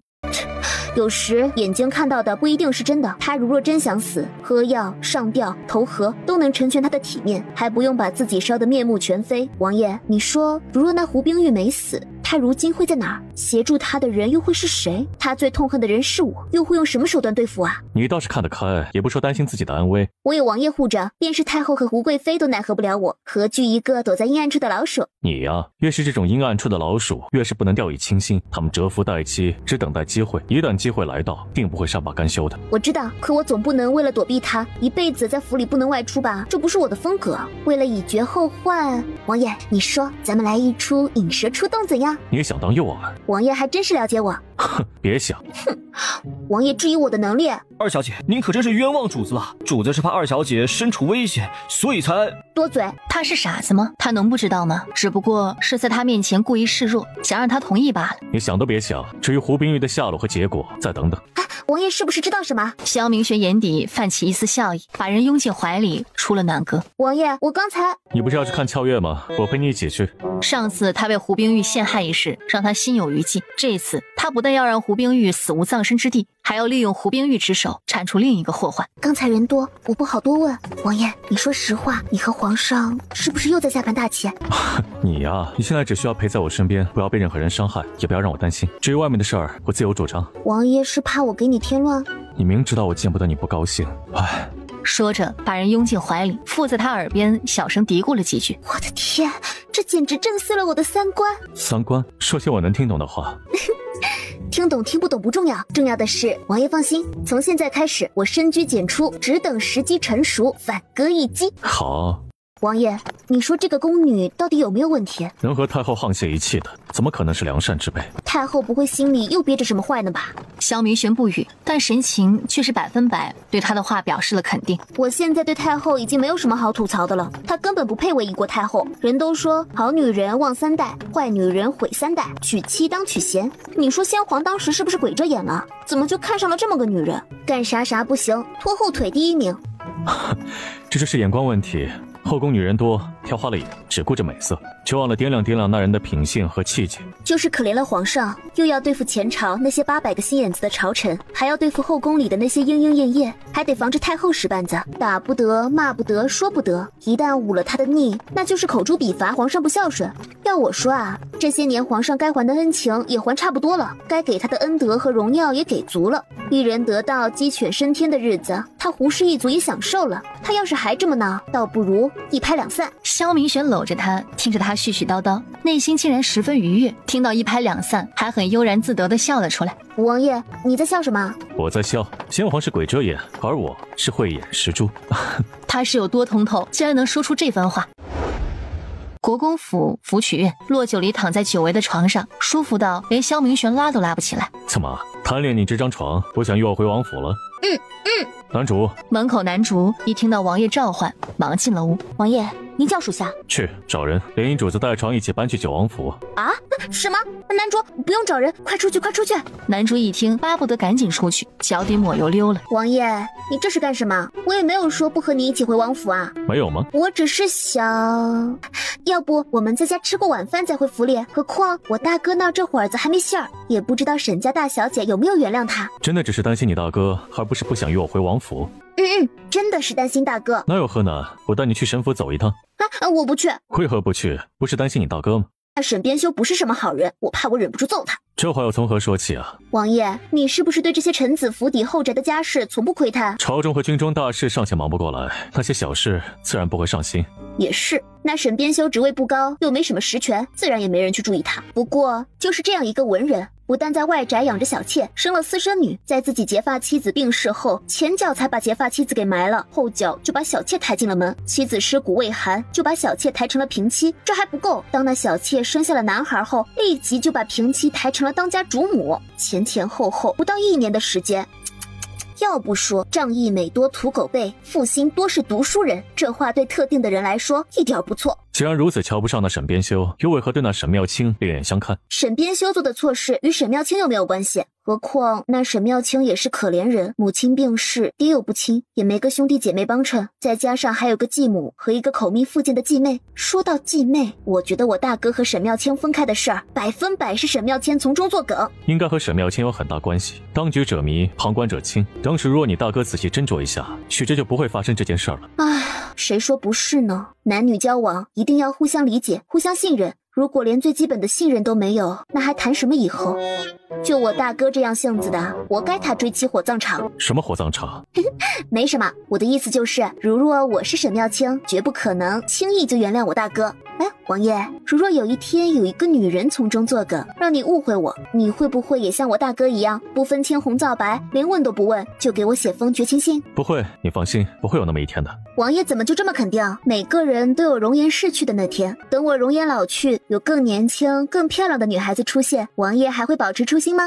S14: 有时眼睛看到的不一定是真的。他如若真想死，喝药、上吊、投河都能成全他的体面，还不用把自己烧得面目全非。王爷，你说，如若那胡冰玉没死，他如今会在哪儿？协助他的人又会是谁？他最痛恨的人是我，又会用什么手段对付啊？
S16: 你倒是看得开，也不说担心自己的安危。
S14: 我有王爷护着，便是太后和胡贵妃都奈何不了我，何惧一个躲在阴暗处的老鼠？
S16: 你呀，越是这种阴暗处的老鼠，越是不能掉以轻心。他们蛰伏待机，只等待机会，一旦机会来到，定不会善罢甘休的。
S14: 我知道，可我总不能为了躲避他，一辈子在府里不能外出吧？这不是我的风格。为了以绝后患，王爷，你说咱们来一出引蛇出洞怎样？
S16: 你想当诱饵？
S14: 王爷还真是了解我。
S16: 哼，别想。
S14: 哼，王爷质疑我的能力。
S6: 二小姐，您可真是冤枉主子了。主子是怕二小姐身处危险，所以才
S14: 多嘴。
S1: 他是傻子吗？他能不知道吗？只不过是在他面前故意示弱，想让他同意罢了。
S16: 你想都别想。至于胡冰玉的下落和结果，再等等。
S14: 王爷是不是知道什么？
S1: 萧明轩眼底泛起一丝笑意，把人拥进怀里，出了暖阁。
S14: 王爷，我刚才……
S16: 你不是要去看俏月吗？我陪你一起去。
S1: 上次他被胡冰玉陷害一事，让他心有余悸。这次他不但要让胡冰玉死无葬身之地，还要利用胡冰玉之手铲除另一个祸患。
S14: 刚才人多，我不好多问。王爷，你说实话，你和皇上是不是又在下盘大棋？
S16: 你呀，你现在只需要陪在我身边，不要被任何人伤害，也不要让我担心。至于外面的事儿，我自有主张。
S14: 王爷是怕我给你添乱？
S16: 你明知道我见不得你不高兴，唉，
S1: 说着把人拥进怀里，附在他耳边小声嘀咕了几句。
S14: 我的天，这简直震碎了我的三观。
S16: 三观，说些我能听懂的话。
S14: 听懂听不懂不重要，重要的是王爷放心，从现在开始我深居简出，只等时机成熟，反戈一击。
S16: 好。
S14: 王爷，你说这个宫女到底有没有问题？
S16: 能和太后沆瀣一气的，怎么可能是良善之辈？
S14: 太后不会心里又憋着什么坏呢吧？
S1: 萧明玄不语，但神情却是100%对他的话表示了肯定。
S14: 我现在对太后已经没有什么好吐槽的了，她根本不配为一国太后。人都说好女人旺3代，坏女人毁3代，娶妻当娶贤。你说先皇当时是不是鬼遮眼了？怎么就看上了这么个女人？干啥啥不行，拖后腿第1名。
S16: 这就是眼光问题。后宫女人多，挑花了眼，只顾着美色，却忘了掂量掂量那人的品性和气节。
S14: 就是可怜了皇上，又要对付前朝那些800个心眼子的朝臣，还要对付后宫里的那些莺莺燕燕，还得防着太后使绊子，打不得，骂不得，说不得。一旦忤了他的逆，那就是口诛笔伐，皇上不孝顺。要我说啊，这些年皇上该还的恩情也还差不多了，该给他的恩德和荣耀也给足了。一人得道，鸡犬升天的日子，他胡氏一族也享受了。他要是还这么闹，倒不如一拍两散。
S1: 萧明玄搂着他，听着他絮絮叨叨，内心竟然十分愉悦。听到一拍两散，还很悠然自得地笑了出来。
S14: 王爷，你在笑什么？
S16: 我在笑，先皇是鬼遮眼，而我是慧眼识珠。
S1: 他是有多通透，竟然能说出这番话。国公府福曲院，骆九离躺在久违的床上，舒服到连萧明玄拉都拉不起来。
S16: 怎么贪恋你这张床，不想与我回王府了？男主。
S1: 门口男主一听到王爷召唤，忙进了屋。
S14: 王爷，您叫属下
S16: 去找人，连营主子带床一起搬去九王府。
S14: 啊？什么？男主不用找人，快出去，快出去！
S1: 男主一听，巴不得赶紧出去，脚底抹油溜了。
S14: 王爷，你这是干什么？我也没有说不和你一起回王府啊。
S16: 没有吗？
S14: 我只是想，要不我们在家吃过晚饭再回府里？何况我大哥那这会儿子还没信儿，也不知道沈家大小姐有没有原谅他。
S16: 真的只是担心你大哥，而不是不想与我回王府。
S14: 真的是担心大哥。
S16: 那有何难？我带你去沈府走一趟。
S14: 我不去。
S16: 为何不去？不是担心你大哥吗？
S14: 沈边修不是什么好人，我怕我忍不住揍他。
S16: 这话要从何说起啊？
S14: 王爷，你是不是对这些臣子府邸后宅的家事从不窥探？
S16: 朝中和军中大事尚且忙不过来，那些小事自然不会上心。
S14: 也是，那沈边修职位不高，又没什么实权，自然也没人去注意他。不过就是这样一个文人，不但在外宅养着小妾，生了私生女，在自己结发妻子病逝后，前脚才把结发妻子给埋了，后脚就把小妾抬进了门。妻子尸骨未寒，就把小妾抬成了平妻。这还不够，当那小妾生下了男孩后，立即就把平妻抬成了当家主母。前后不到1年的时间。要不说仗义每多屠狗辈，负心多是读书人，这话对特定的人来说一点不错。
S16: 既然如此瞧不上那沈边修，又为何对那沈妙清另眼相看？
S14: 沈边修做的错事与沈妙清又没有关系，何况那沈妙清也是可怜人，母亲病逝，爹又不亲，也没个兄弟姐妹帮衬，再加上还有个继母和一个口蜜腹剑的继妹。说到继妹，我觉得我大哥和沈妙清分开的事儿，100%是沈妙清从中作梗，
S16: 应该和沈妙清有很大关系。当局者迷，旁观者清。当时若你大哥仔细斟酌一下，许这就不会发生这件事儿了。
S14: 唉，谁说不是呢？男女交往一定要互相理解，互相信任。如果连最基本的信任都没有，那还谈什么以后？就我大哥这样性子的，活该他追妻火葬场。
S16: 什么火葬场？
S14: 没什么，我的意思就是，如若我是沈妙清，绝不可能轻易就原谅我大哥。王爷，如若有一天有一个女人从中作梗，让你误会我，你会不会也像我大哥一样，不分青红皂白，连问都不问，就给我写封绝情信？
S16: 不会，你放心，不会有那么一天的。
S14: 王爷怎么就这么肯定？每个人都有容颜逝去的那天，等我容颜老去，有更年轻、更漂亮的女孩子出现，王爷还会保持初心吗？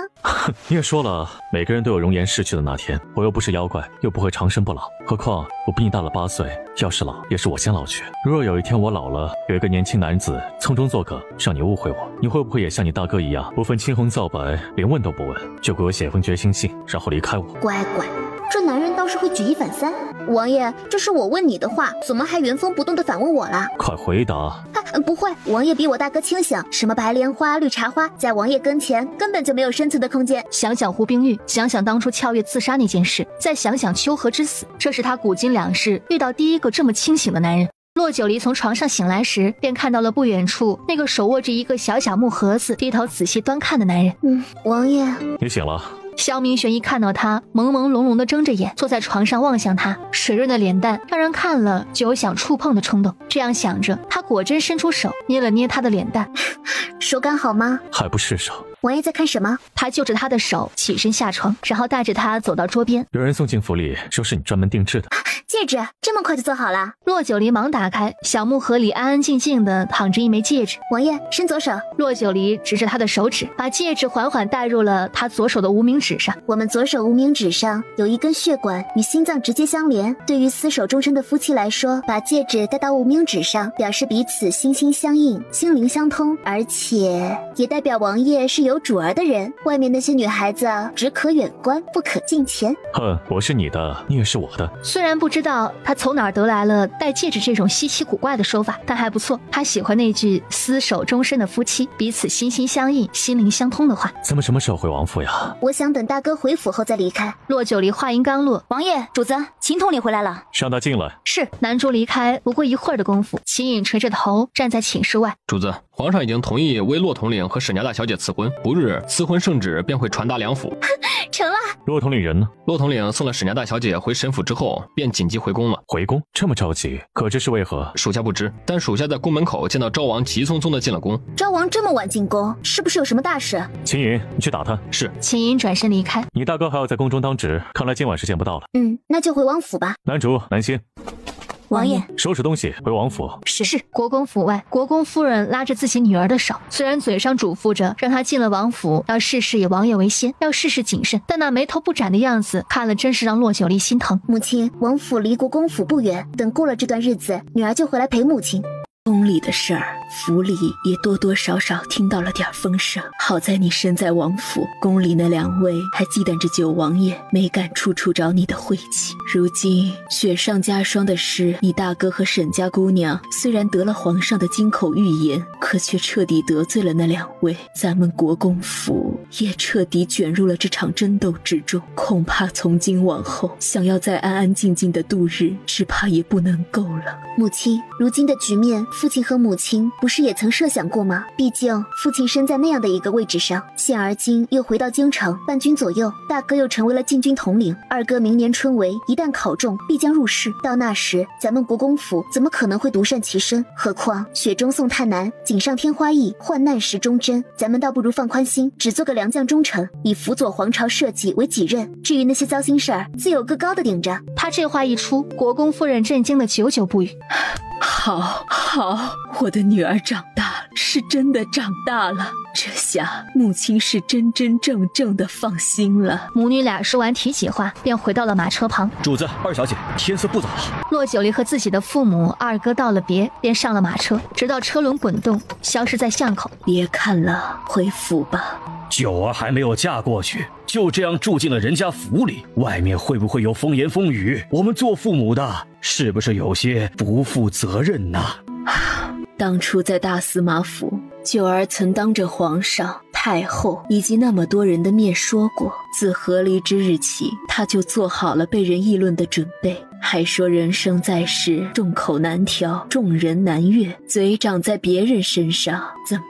S16: 你也说了，每个人都有容颜逝去的那天，我又不是妖怪，又不会长生不老，何况我比你大了8岁，要是老，也是我先老去。如若有一天我老了，有一个年轻男子从中作梗，让你误会我，你会不会也像你大哥一样，不分青红皂白，连问都不问，就给我写封决心信，然后离开我？
S14: 乖乖，这男人倒是会举一反三。王爷，这是我问你的话，怎么还原封不动地反问我啦？
S16: 快回答！
S14: 不会，王爷比我大哥清醒，什么白莲花、绿茶花，在王爷跟前根本就没有生存的空间。
S1: 想想胡冰玉，想想当初俏月自杀那件事，再想想秋荷之死，这是他古今两世遇到第一个这么清醒的男人。骆九离从床上醒来时，便看到了不远处那个手握着一个小木盒子，低头仔细端看的男人。
S14: 王爷，
S16: 你醒了。
S1: 萧明玄一看到他朦朦胧胧的睁着眼坐在床上望向他，水润的脸蛋让人看了就有想触碰的冲动。这样想着，他果真伸出手捏了捏他的脸蛋。
S14: 手感好吗？
S16: 还不是手。
S14: 王爷在看什么？
S1: 他就着他的手起身下床，然后带着他走到桌边。
S16: 有人送进府里，说是你专门定制的
S14: 戒指，这么快就做好了？
S1: 洛九离忙打开，小木盒里安安静静的躺着一枚戒指。
S14: 王爷，伸左手。
S1: 洛九离指着他的手指，把戒指缓缓带入了他左手的无名指上。
S14: 我们左手无名指上有一根血管与心脏直接相连，对于厮守终身的夫妻来说，把戒指戴到无名指上，表示彼此心心相印，心灵相通，而且也代表王爷是有主儿的人。外面那些女孩子只可远观，不可近前。
S16: 哼，我是你的，你也是我的。
S1: 虽然不知道他从哪儿得来了戴戒指这种稀奇古怪的说法，但还不错。他喜欢那句厮守终身的夫妻，彼此心心相印，心灵相通的话。
S16: 咱们什么时候回王府呀？
S14: 我想等大哥回府后再离开。
S1: 洛九离话音刚落，
S9: 王爷，主子，秦统领回来了，
S16: 让他进来。
S1: 是。男主离开不过一会儿的功夫，秦颖垂着头站在寝室外。
S7: 主子，皇上已经同意为骆统领和沈家大小姐赐婚，不日赐婚圣旨便会传达两府。
S14: 成了。
S16: 骆统领人呢？
S7: 骆统领送了沈家大小姐回沈府之后，便紧急回宫了。
S16: 回宫？这么着急？可这是为何？
S7: 属下不知，但属下在宫门口见到昭王急匆匆的进了宫。
S14: 昭王这么晚进宫，是不是有什么大事？
S16: 秦颖，你去打他。
S7: 是。
S1: 秦颖转身离开。
S16: 你大哥还要在宫中当值，看来今晚是见不到了。
S14: 那就回王府吧。
S16: 男主，南心。
S9: 王爷，
S16: 收拾东西回王府。
S1: 是。国公府外，国公夫人拉着自己女儿的手，虽然嘴上嘱咐着让她进了王府要事事以王爷为先，要事事谨慎，但那眉头不展的样子看了真是让洛九离心疼。
S14: 母亲，王府离国公府不远，等过了这段日子，女儿就回来陪母亲。
S13: 宫里的事儿，府里也多多少少听到了点风声。好在你身在王府，宫里那两位还忌惮着九王爷，没敢处处找你的晦气。如今雪上加霜的是，你大哥和沈家姑娘虽然得了皇上的金口玉言，可却彻底得罪了那两位。咱们国公府也彻底卷入了这场争斗之中，恐怕从今往后想要再安安静静的度日，只怕也不能够了。
S14: 母亲，如今的局面，父亲和母亲不是也曾设想过吗？毕竟父亲身在那样的一个位置上，现而今又回到京城，伴君左右，大哥又成为了禁军统领，二哥明年春闱一旦考中，必将入仕。到那时，咱们国公府怎么可能会独善其身？何况雪中送炭难，锦上添花易，患难时忠贞。咱们倒不如放宽心，只做个良将忠臣，以辅佐皇朝社稷为己任。至于那些糟心事儿，自有个高的顶着。
S1: 他这话一出，国公夫人震惊的久久不语。
S13: 好，我的女儿长大了，是真的长大了。这下母亲是真真正正的放心了。
S1: 母女俩说完提起话，便回到了马车旁。
S6: 主子，二小姐，天色不早了。
S1: 洛九离和自己的父母、二哥道了别，便上了马车，直到车轮滚动，消失在巷口。
S13: 别看了，回府吧。
S11: 九儿还没有嫁过去，就这样住进了人家府里，外面会不会有风言风语？我们做父母的，是不是有些不负责任呐？
S13: 当初在大司马府，九儿曾当着皇上、太后以及那么多人的面说过，自和离之日起，他就做好了被人议论的准备，还说人生在世，众口难调，众人难悦，嘴长在别人身上，怎么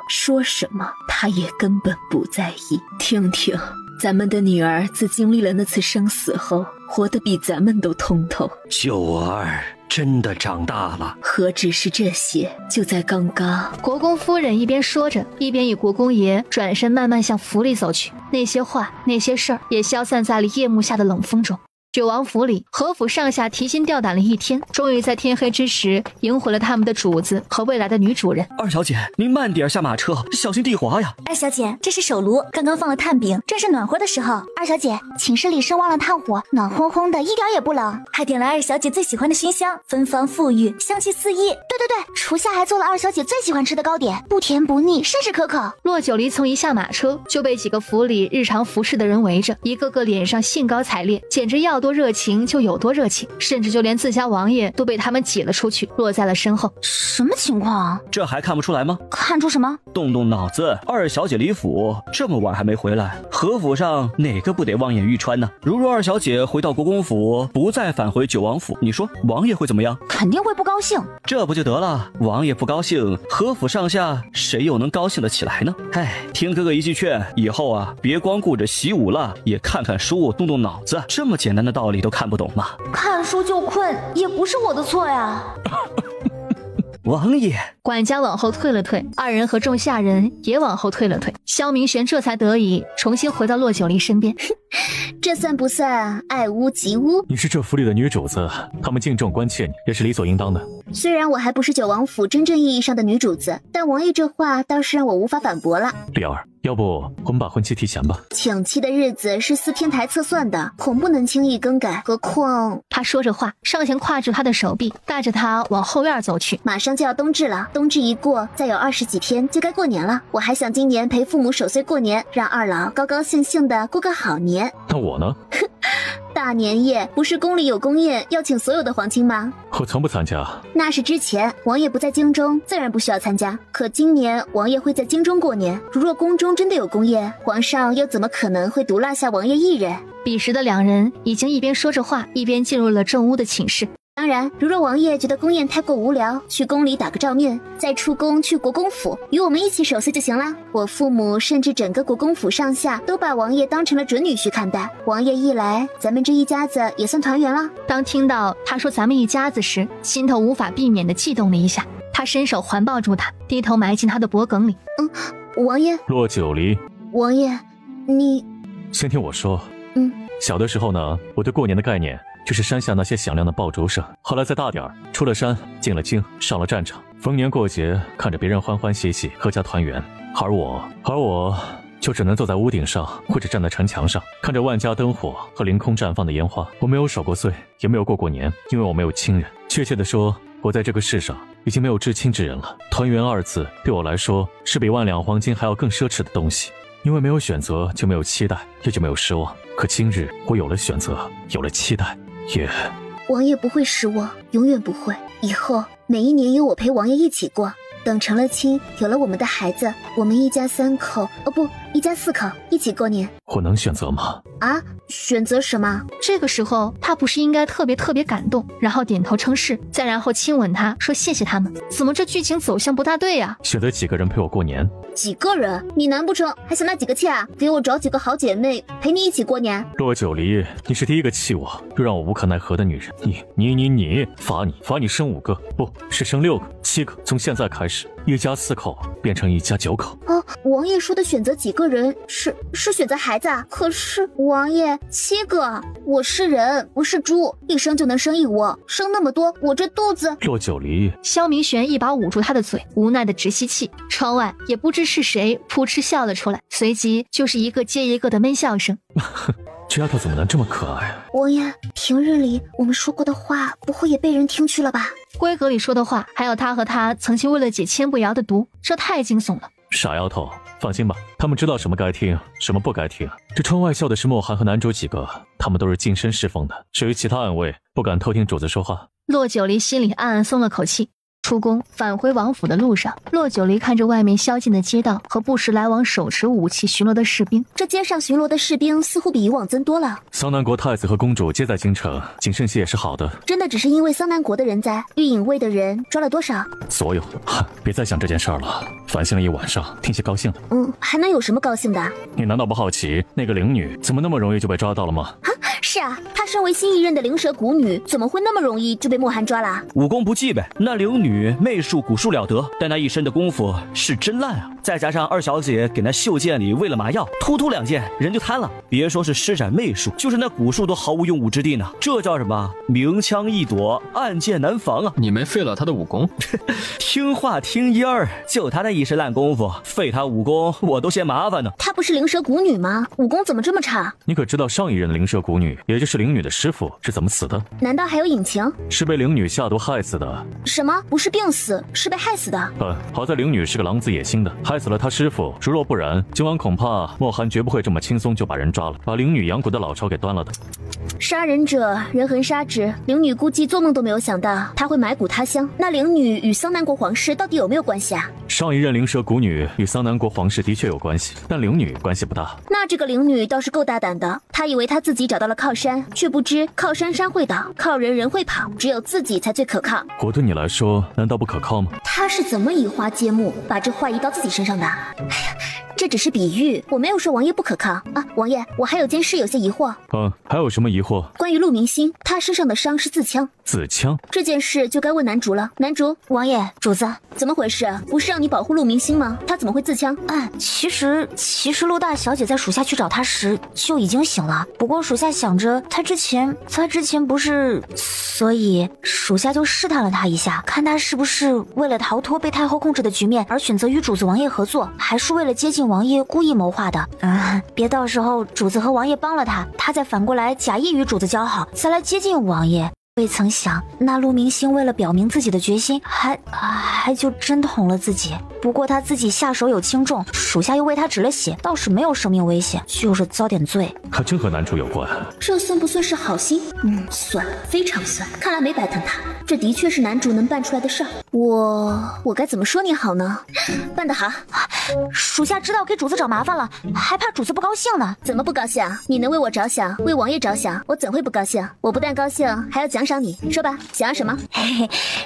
S13: 说什么，他也根本不在意。听听咱们的女儿自经历了那次生死后，活得比咱们都通透。
S11: 九儿真的长大了。
S13: 何止是这些，就在刚刚，
S1: 国公夫人一边说着，一边与国公爷转身慢慢向府里走去。那些话，那些事儿也消散在了夜幕下的冷风中。九王府里，何府上下提心吊胆了一天，终于在天黑之时迎回了他们的主子和未来的女主人。
S6: 二小姐，您慢点下马车，小心地滑呀。
S9: 二小姐，这是手炉，刚刚放了炭饼，正是暖和的时候。二小姐，寝室里是忘了炭火，暖烘烘的，一点也不冷。还点了二小姐最喜欢的熏香，芬芳馥郁，香气四溢。对，厨下还做了二小姐最喜欢吃的糕点，不甜不腻，甚是可口。
S1: 洛九离从一下马车就被几个府里日常服侍的人围着，一个个脸上兴高采烈，简直要多热情就有多热情，甚至就连自家王爷都被他们挤了出去，落在了身后。
S4: 什么情况？
S6: 这还看不出来吗？
S4: 看出什么？
S6: 动动脑子，二小姐离府这么晚还没回来，和府上哪个不得望眼欲穿呢？如若二小姐回到国公府，不再返回九王府，你说王爷会怎么样？
S4: 肯定会不高兴。
S6: 这不就得了？王爷不高兴，和府上下谁又能高兴得起来呢？哎，听哥哥一句劝，以后啊，别光顾着习武了，也看看书，动动脑子。这么简单的道理都看不懂吗？
S9: 看书就困，也不是我的错呀。
S6: 王爷，
S1: 管家往后退了退，二人和众下人也往后退了退。萧明玄这才得以重新回到洛九离身边。
S14: 这算不算爱屋及乌？
S16: 你是这府里的女主子，他们敬重关切你，也是理所应当的。
S14: 虽然我还不是九王府真正意义上的女主子，但王爷这话倒是让我无法反驳了。
S16: 丽儿，要不我们把婚期提前吧？
S14: 请期的日子是司天台测算的，恐不能轻易更改。何况……
S1: 他说着话，上前挎住他的手臂，带着他往后院走去。
S14: 马上就要冬至了，冬至一过，再有20几天就该过年了。我还想今年陪父母守岁过年，让二老高高兴兴的过个好年。
S16: 那我呢？
S14: 大年夜不是宫里有宫宴，要请所有的皇亲吗？
S16: 我从不参加。
S14: 那是之前王爷不在京中，自然不需要参加。可今年王爷会在京中过年，如若宫中真的有宫宴，皇上又怎么可能会独落下王爷一人？
S1: 彼时的两人已经一边说着话，一边进入了正屋的寝室。
S14: 当然，如若王爷觉得宫宴太过无聊，去宫里打个照面，再出宫去国公府，与我们一起守岁就行了。我父母甚至整个国公府上下都把王爷当成了准女婿看待。王爷一来，咱们这一家子也算团圆了。
S1: 当听到他说咱们一家子时，心头无法避免的悸动了一下。他伸手环抱住他，低头埋进他的脖梗里。
S14: 王爷。
S16: 洛九离。
S14: 王爷，你
S16: 先听我说。小的时候呢，我对过年的概念就是山下那些响亮的爆竹声。后来再大点儿，出了山，进了京，上了战场，逢年过节看着别人欢欢喜喜，阖家团圆，而我就只能坐在屋顶上，或者站在城墙上，看着万家灯火和凌空绽放的烟花。我没有守过岁，也没有过过年，因为我没有亲人。确切地说，我在这个世上已经没有至亲之人了。团圆二字对我来说，是比1万两黄金还要更奢侈的东西。因为没有选择，就没有期待，也就没有失望。可今日我有了选择，有了期待，也……
S14: 王爷不会失望，永远不会。以后每一年有我陪王爷一起过。等成了亲，有了我们的孩子，我们一家3口，一家4口一起过年。
S16: 我能选择吗？
S14: 啊，选择什么？
S1: 这个时候他不是应该特别感动，然后点头称是，再然后亲吻他，说谢谢他们？怎么这剧情走向不大对呀？
S16: 选择几个人陪我过年？
S14: 几个人？你难不成还想纳几个妾啊？给我找几个好姐妹陪你一起过年。
S16: 洛九离，你是第一个气我又让我无可奈何的女人。你罚你生5个，不是生6个、7个。从现在开始，一家4口变成一家9口。
S14: 王爷说的选择几个人是选择孩子啊？可是王爷7个，我是人不是猪，一生就能生一窝，生那么多，我这肚子……
S16: 洛九离，
S1: 萧明玄一把捂住他的嘴，无奈的直吸气。窗外也不知是谁扑哧笑了出来，随即就是一个接一个的闷笑声。
S16: 这丫头怎么能这么可爱啊？
S14: 王爷，平日里我们说过的话，不会也被人听去了吧？
S1: 闺阁里说的话，还有他和他曾经为了解千步谣的毒，这太惊悚了。
S16: 傻丫头，放心吧，他们知道什么该听，什么不该听。这窗外笑的是莫寒和男主几个，他们都是近身侍奉的。至于其他暗卫，不敢偷听主子说话。
S1: 洛九离心里暗暗松了口气。出宫返回王府的路上，洛九离看着外面宵禁的街道和不时来往手持武器巡逻的士兵，
S14: 这街上巡逻的士兵似乎比以往增多了。
S16: 桑南国太子和公主皆在京城，谨慎些也是好的。
S14: 真的只是因为桑南国的人在，御影卫的人抓了多少？
S16: 所有。别再想这件事儿了，反省了一晚上，挺些高兴的。
S14: 还能有什么高兴的？
S16: 你难道不好奇那个灵女怎么那么容易就被抓到了吗？
S14: 是啊，她身为新一任的灵蛇蛊女，怎么会那么容易就被莫寒抓了？
S6: 武功不济呗。那灵女媚术蛊术了得，但那一身的功夫是真烂啊！再加上二小姐给那袖剑里喂了麻药，突2剑人就瘫了。别说是施展媚术，就是那蛊术都毫无用武之地呢。这叫什么？明枪易躲，暗箭难防啊！
S7: 你没废了他的武功？
S6: 听话听音儿，就他那一身烂功夫，废他武功我都嫌麻烦呢。
S14: 她不是灵蛇蛊女吗？武功怎么这么差？
S16: 你可知道上一任的灵蛇蛊女也就是灵女的师傅是怎么死的？
S14: 难道还有隐情？
S16: 是被灵女下毒害死的。
S14: 什么？不是病死，是被害死的。
S16: 好在灵女是个狼子野心的，害死了她师傅。如若不然，今晚恐怕莫寒绝不会这么轻松就把人抓了，把灵女养蛊的老巢给端了的。
S14: 杀人者人恒杀之，灵女估计做梦都没有想到她会埋骨他乡。那灵女与桑南国皇室到底有没有关系啊？
S16: 上一任灵蛇蛊女与桑南国皇室的确有关系，但灵女关系不大。
S14: 那这个灵女倒是够大胆的，她以为她自己找到了靠山，却不知靠山山会倒，靠人人会跑，只有自己才最可靠。
S16: 我对你来说难道不可靠吗？
S14: 她是怎么移花接木，把这话移到自己身上的？哎呀，这只是比喻，我没有说王爷不可靠啊。王爷，我还有件事有些疑惑。
S16: 还有什么疑惑？
S14: 关于陆明星，他身上的伤是自枪。
S16: 自枪？
S14: 这件事就该问南竹了。南竹，
S9: 王爷，主子，
S14: 怎么回事？不是让你保护陆明星吗？他怎么会自枪？
S9: 其实陆大小姐在属下去找他时就已经醒了，不过属下想着他之前不是，所以属下就试探了他一下，看他是不是为了逃脱被太后控制的局面而选择与主子王爷合作，还是为了接近王爷故意谋划的。别到时候主子和王爷帮了他，他再反过来假意与主子交好，再来接近王爷。未曾想，那陆明星为了表明自己的决心，还就真捅了自己。不过他自己下手有轻重，属下又为他止了血，倒是没有生命危险，就是遭点罪。
S16: 还真和男主有关。
S14: 这算不算是好心？算，非常算。看来没白疼他，这的确是男主能办出来的事儿。我该怎么说你好呢？办得好，
S9: 属下知道给主子找麻烦了，还怕主子不高兴呢。
S14: 怎么不高兴？你能为我着想，为王爷着想，我怎会不高兴？我不但高兴，还要奖赏你。说吧，想要什么？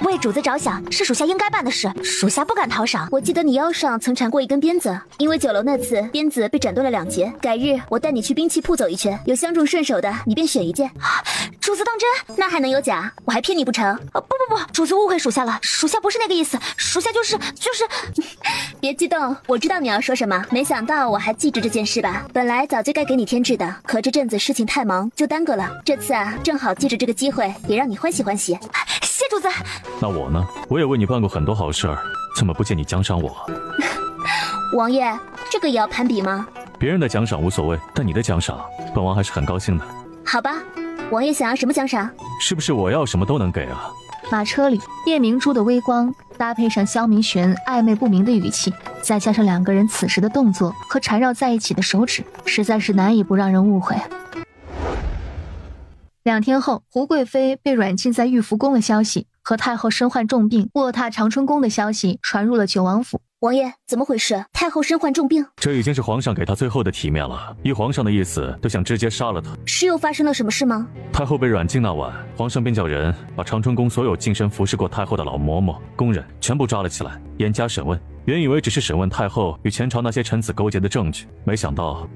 S9: 为主子着想是属下应该办的事，属下不敢讨赏。
S14: 我记得你腰上曾缠过一根鞭子，因为酒楼那次鞭子被斩断了2截。改日我带你去兵器铺走一圈，有相中顺手的，你便选一件。
S9: 主子当真？
S14: 那还能有假？我还骗你不成？
S9: 不，主子误会属下了，属下不是那个意思，属下就是
S14: 别激动，我知道你要说什么。没想到我还记着这件事吧？本来早就该给你添置的，可这阵子事情太忙，就耽搁了。这次正好借着这个机会，也让你欢喜欢喜。
S9: 谢主子。
S16: 那我呢？我也为你办过很多好事儿，怎么不见你奖赏我？
S14: 王爷，这个也要攀比吗？
S16: 别人的奖赏无所谓，但你的奖赏，本王还是很高兴的。
S14: 好吧，王爷想要什么奖赏？
S16: 是不是我要什么都能给啊？
S1: 马车里，夜明珠的微光搭配上萧明玄暧昧不明的语气，再加上2个人此时的动作和缠绕在一起的手指，实在是难以不让人误会。2天后，胡贵妃被软禁在玉福宫的消息和太后身患重病卧榻长春宫的消息传入了九王府。
S14: 王爷，怎么回事？太后身患重病，
S16: 这已经是皇上给她最后的体面了。依皇上的意思，都想直接杀了她。
S14: 是又发生了什么事吗？
S16: 太后被软禁那晚，皇上便叫人把长春宫所有近身服侍过太后的老嬷嬷、宫人全部抓了起来，严加审问。原以为只是审问太后与前朝那些臣子勾结的证据，没想到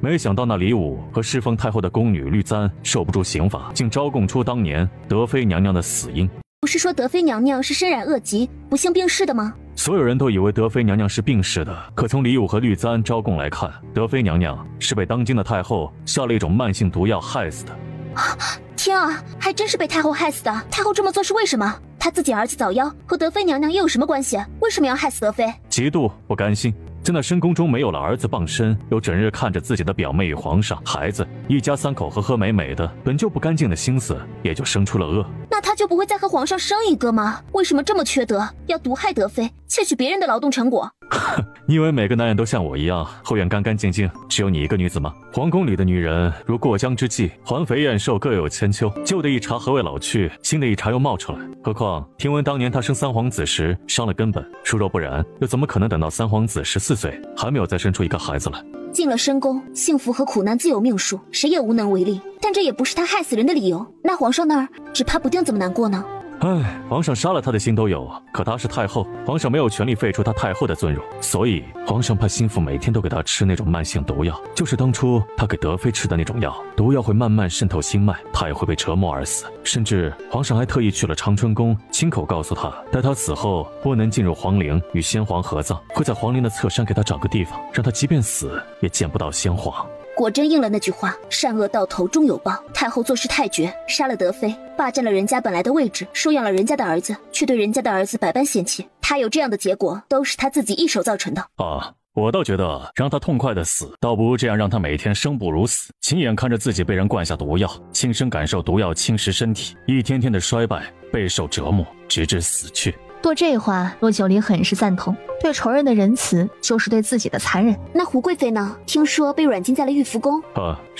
S16: 那李武和侍奉太后的宫女绿簪受不住刑罚，竟招供出当年德妃娘娘的死因。
S14: 不是说德妃娘娘是身染恶疾，不幸病逝的吗？
S16: 所有人都以为德妃娘娘是病逝的，可从李武和绿簪招供来看，德妃娘娘是被当今的太后下了一种慢性毒药害死的。
S14: 天啊，还真是被太后害死的！太后这么做是为什么？她自己儿子早夭，和德妃娘娘又有什么关系？为什么要害死德妃？
S16: 嫉妒，不甘心。在那深宫中没有了儿子傍身，又整日看着自己的表妹与皇上、孩子一家3口和和美美的，本就不干净的心思也就生出了恶。
S14: 那他就不会再和皇上生一个吗？为什么这么缺德，要毒害德妃，窃取别人的劳动成果？
S16: 你以为每个男人都像我一样后院干干净净，只有你一个女子吗？皇宫里的女人如过江之鲫，环肥燕瘦各有千秋，旧的一茬何未老去，新的一茬又冒出来。何况听闻当年她生3皇子时伤了根本，如若不然，又怎么可能等到3皇子14岁还没有再生出一个孩子来？
S14: 进了深宫，幸福和苦难自有命数，谁也无能为力。但这也不是他害死人的理由。那皇上那儿只怕不定怎么难过呢？
S16: 皇上杀了他的心都有，可他是太后，皇上没有权利废除他太后的尊荣，所以皇上怕心腹每天都给他吃那种慢性毒药，就是当初他给德妃吃的那种药，毒药会慢慢渗透心脉，他也会被折磨而死。甚至皇上还特意去了长春宫，亲口告诉他，待他死后不能进入皇陵与先皇合葬，会在皇陵的侧山给他找个地方，让他即便死也见不到先皇。
S14: 果真应了那句话，善恶到头终有报。太后做事太绝，杀了德妃，霸占了人家本来的位置，收养了人家的儿子，却对人家的儿子百般嫌弃。他有这样的结果，都是他自己一手造成的。
S16: 我倒觉得让他痛快的死，倒不如这样让他每天生不如死，亲眼看着自己被人灌下毒药，亲身感受毒药侵蚀身体，一天天的衰败，备受折磨，直至死去。
S1: 对这话，洛九离很是赞同。对仇人的仁慈，就是对自己的残忍。
S14: 那胡贵妃呢？听说被软禁在了玉福宫。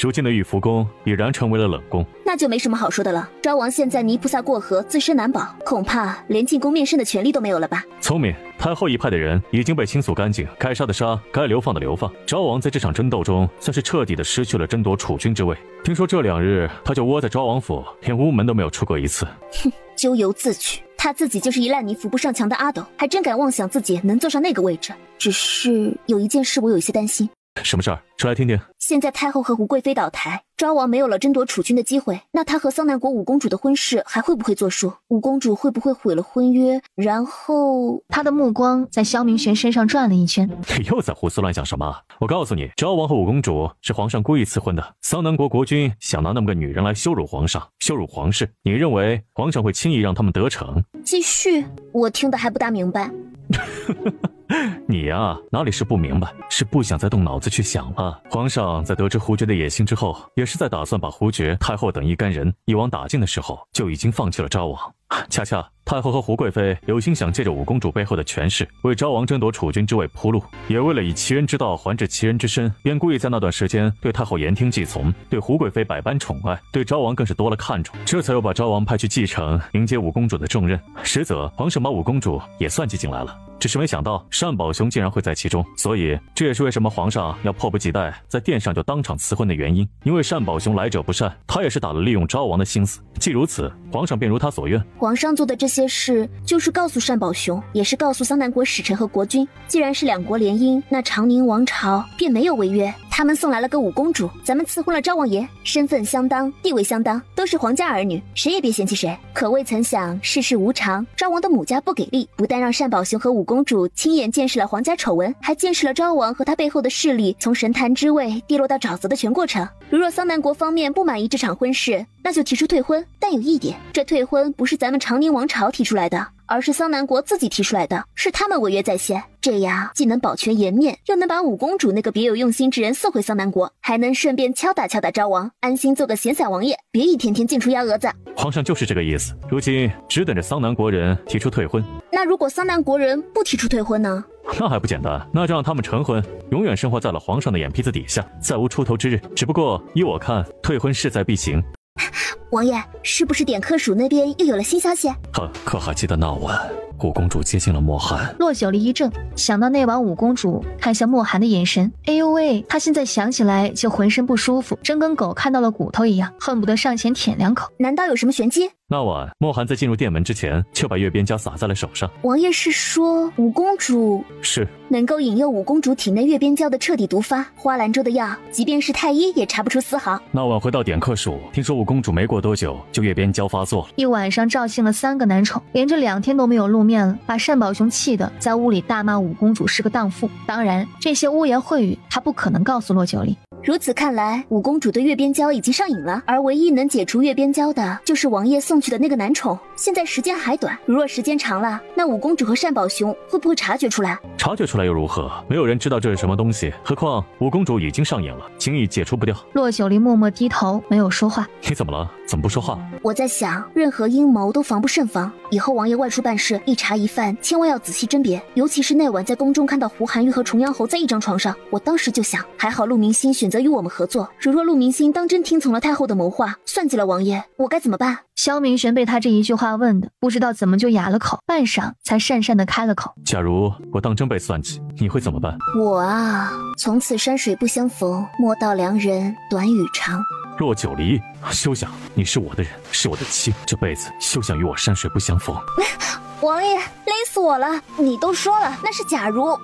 S16: 如今的玉福宫已然成为了冷宫，
S14: 那就没什么好说的了。昭王现在泥菩萨过河，自身难保，恐怕连进宫面圣的权利都没有了吧？
S16: 聪明，太后一派的人已经被清肃干净，该杀的杀，该流放的流放。昭王在这场争斗中，算是彻底的失去了争夺储君之位。听说这2日他就窝在昭王府，连屋门都没有出过一次。
S14: 哼，咎由自取。他自己就是一烂泥扶不上墙的阿斗，还真敢妄想自己能坐上那个位置。只是有一件事我有一些担心。
S16: 什么事儿？说来听听。
S14: 现在太后和胡贵妃倒台，昭王没有了争夺储君的机会，那他和桑南国五公主的婚事还会不会作数？五公主会不会毁了婚约？然后
S1: 他的目光在萧明玄身上转了一圈。
S16: 你又在胡思乱想什么？我告诉你，昭王和五公主是皇上故意赐婚的。桑南国国君想拿那么个女人来羞辱皇上，羞辱皇室，你认为皇上会轻易让他们得逞？
S14: 继续，我听得还不大明白。
S16: 你呀，哪里是不明白，是不想再动脑子去想了。皇上在得知胡觉的野心之后，也是在打算把胡觉、太后等一干人一网打尽的时候，就已经放弃了昭王。恰恰太后和胡贵妃有心想借着五公主背后的权势，为昭王争夺储君之位铺路，也为了以其人之道还治其人之身，便故意在那段时间对太后言听计从，对胡贵妃百般宠爱，对昭王更是多了看重，这才又把昭王派去继承迎接五公主的重任。实则皇上把五公主也算计进来了，只是没想到单宝雄竟然会在其中，所以这也是为什么皇上要迫不及待在殿上就当场辞婚的原因。因为单宝雄来者不善，他也是打了利用昭王的心思。既如此，皇上便如他所愿。
S14: 皇上做的这些事，就是告诉单宝雄，也是告诉桑南国使臣和国君，既然是两国联姻，那长宁王朝便没有违约。他们送来了个五公主，咱们赐婚了昭王爷，身份相当，地位相当，都是皇家儿女，谁也别嫌弃谁。可未曾想世事无常，昭王的母家不给力，不但让单宝雄和五公主亲眼见识了皇家丑闻，还见识了昭王和他背后的势力从神坛之位跌落到沼泽的全过程。如若桑南国方面不满意这场婚事，那就提出退婚。但有一点，这退婚不是咱们长宁王朝提出来的，而是桑南国自己提出来的，是他们违约在先。这样既能保全颜面，又能把五公主那个别有用心之人送回桑南国，还能顺便敲打昭王，安心做个闲散王爷，别一天天进出幺蛾子。
S16: 皇上就是这个意思，如今只等着桑南国人提出退婚。
S14: 那如果桑南国人不提出退婚呢？
S16: 那还不简单，那就让他们成婚，永远生活在了皇上的眼皮子底下，再无出头之日。只不过依我看，退婚势在必行。
S14: 王爷，是不是点科署那边又有了新消息？
S16: 可还记得那晚五公主接近了莫寒？
S1: 洛九离一怔，想到那晚五公主看向莫寒的眼神，哎呦喂，他现在想起来就浑身不舒服，真跟狗看到了骨头一样，恨不得上前舔2口。
S14: 难道有什么玄机？
S16: 那晚莫寒在进入殿门之前，就把月边胶撒在了手上。
S14: 王爷是说五公主
S16: 是
S14: 能够引诱五公主体内月边胶的彻底毒发？花兰州的药，即便是太医也查不出丝毫。
S16: 那晚回到点客署，听说五公主没过多久就月边胶发作了，
S1: 一晚上召幸了3个男宠，连着2天都没有露面了，把单宝雄气得在屋里大骂五公主是个荡妇。当然，这些污言秽语他不可能告诉洛九离。
S14: 如此看来，五公主对月边胶已经上瘾了，而唯一能解除月边胶的就是王爷送去的那个男宠。现在时间还短，如若时间长了，那五公主和单宝雄会不会察觉出来？
S16: 察觉出来又如何？没有人知道这是什么东西，何况五公主已经上瘾了，轻易解除不掉。
S1: 洛九离默默低头，没有说话。
S16: 你怎么了？怎么不说话？
S14: 我在想，任何阴谋都防不胜防，以后王爷外出办事，一茶一饭千万要仔细甄别。尤其是那晚在宫中看到胡寒玉和重阳侯在一张床上，我当时就想，还好陆明星选择与我们合作，如若陆明星当真听从了太后的谋划，算计了王爷，我该怎么办？
S1: 萧明玄被他这一句话问的不知道怎么就哑了口，半晌才讪讪地开了口。
S16: 假如我当真被算计，你会怎么办？
S14: 我啊，从此山水不相逢，莫道良人短与长。
S16: 洛九离，休想！你是我的人，是我的妻，这辈子休想与我山水不相逢。
S14: 王爷，勒死我了！你都说了，那是假如。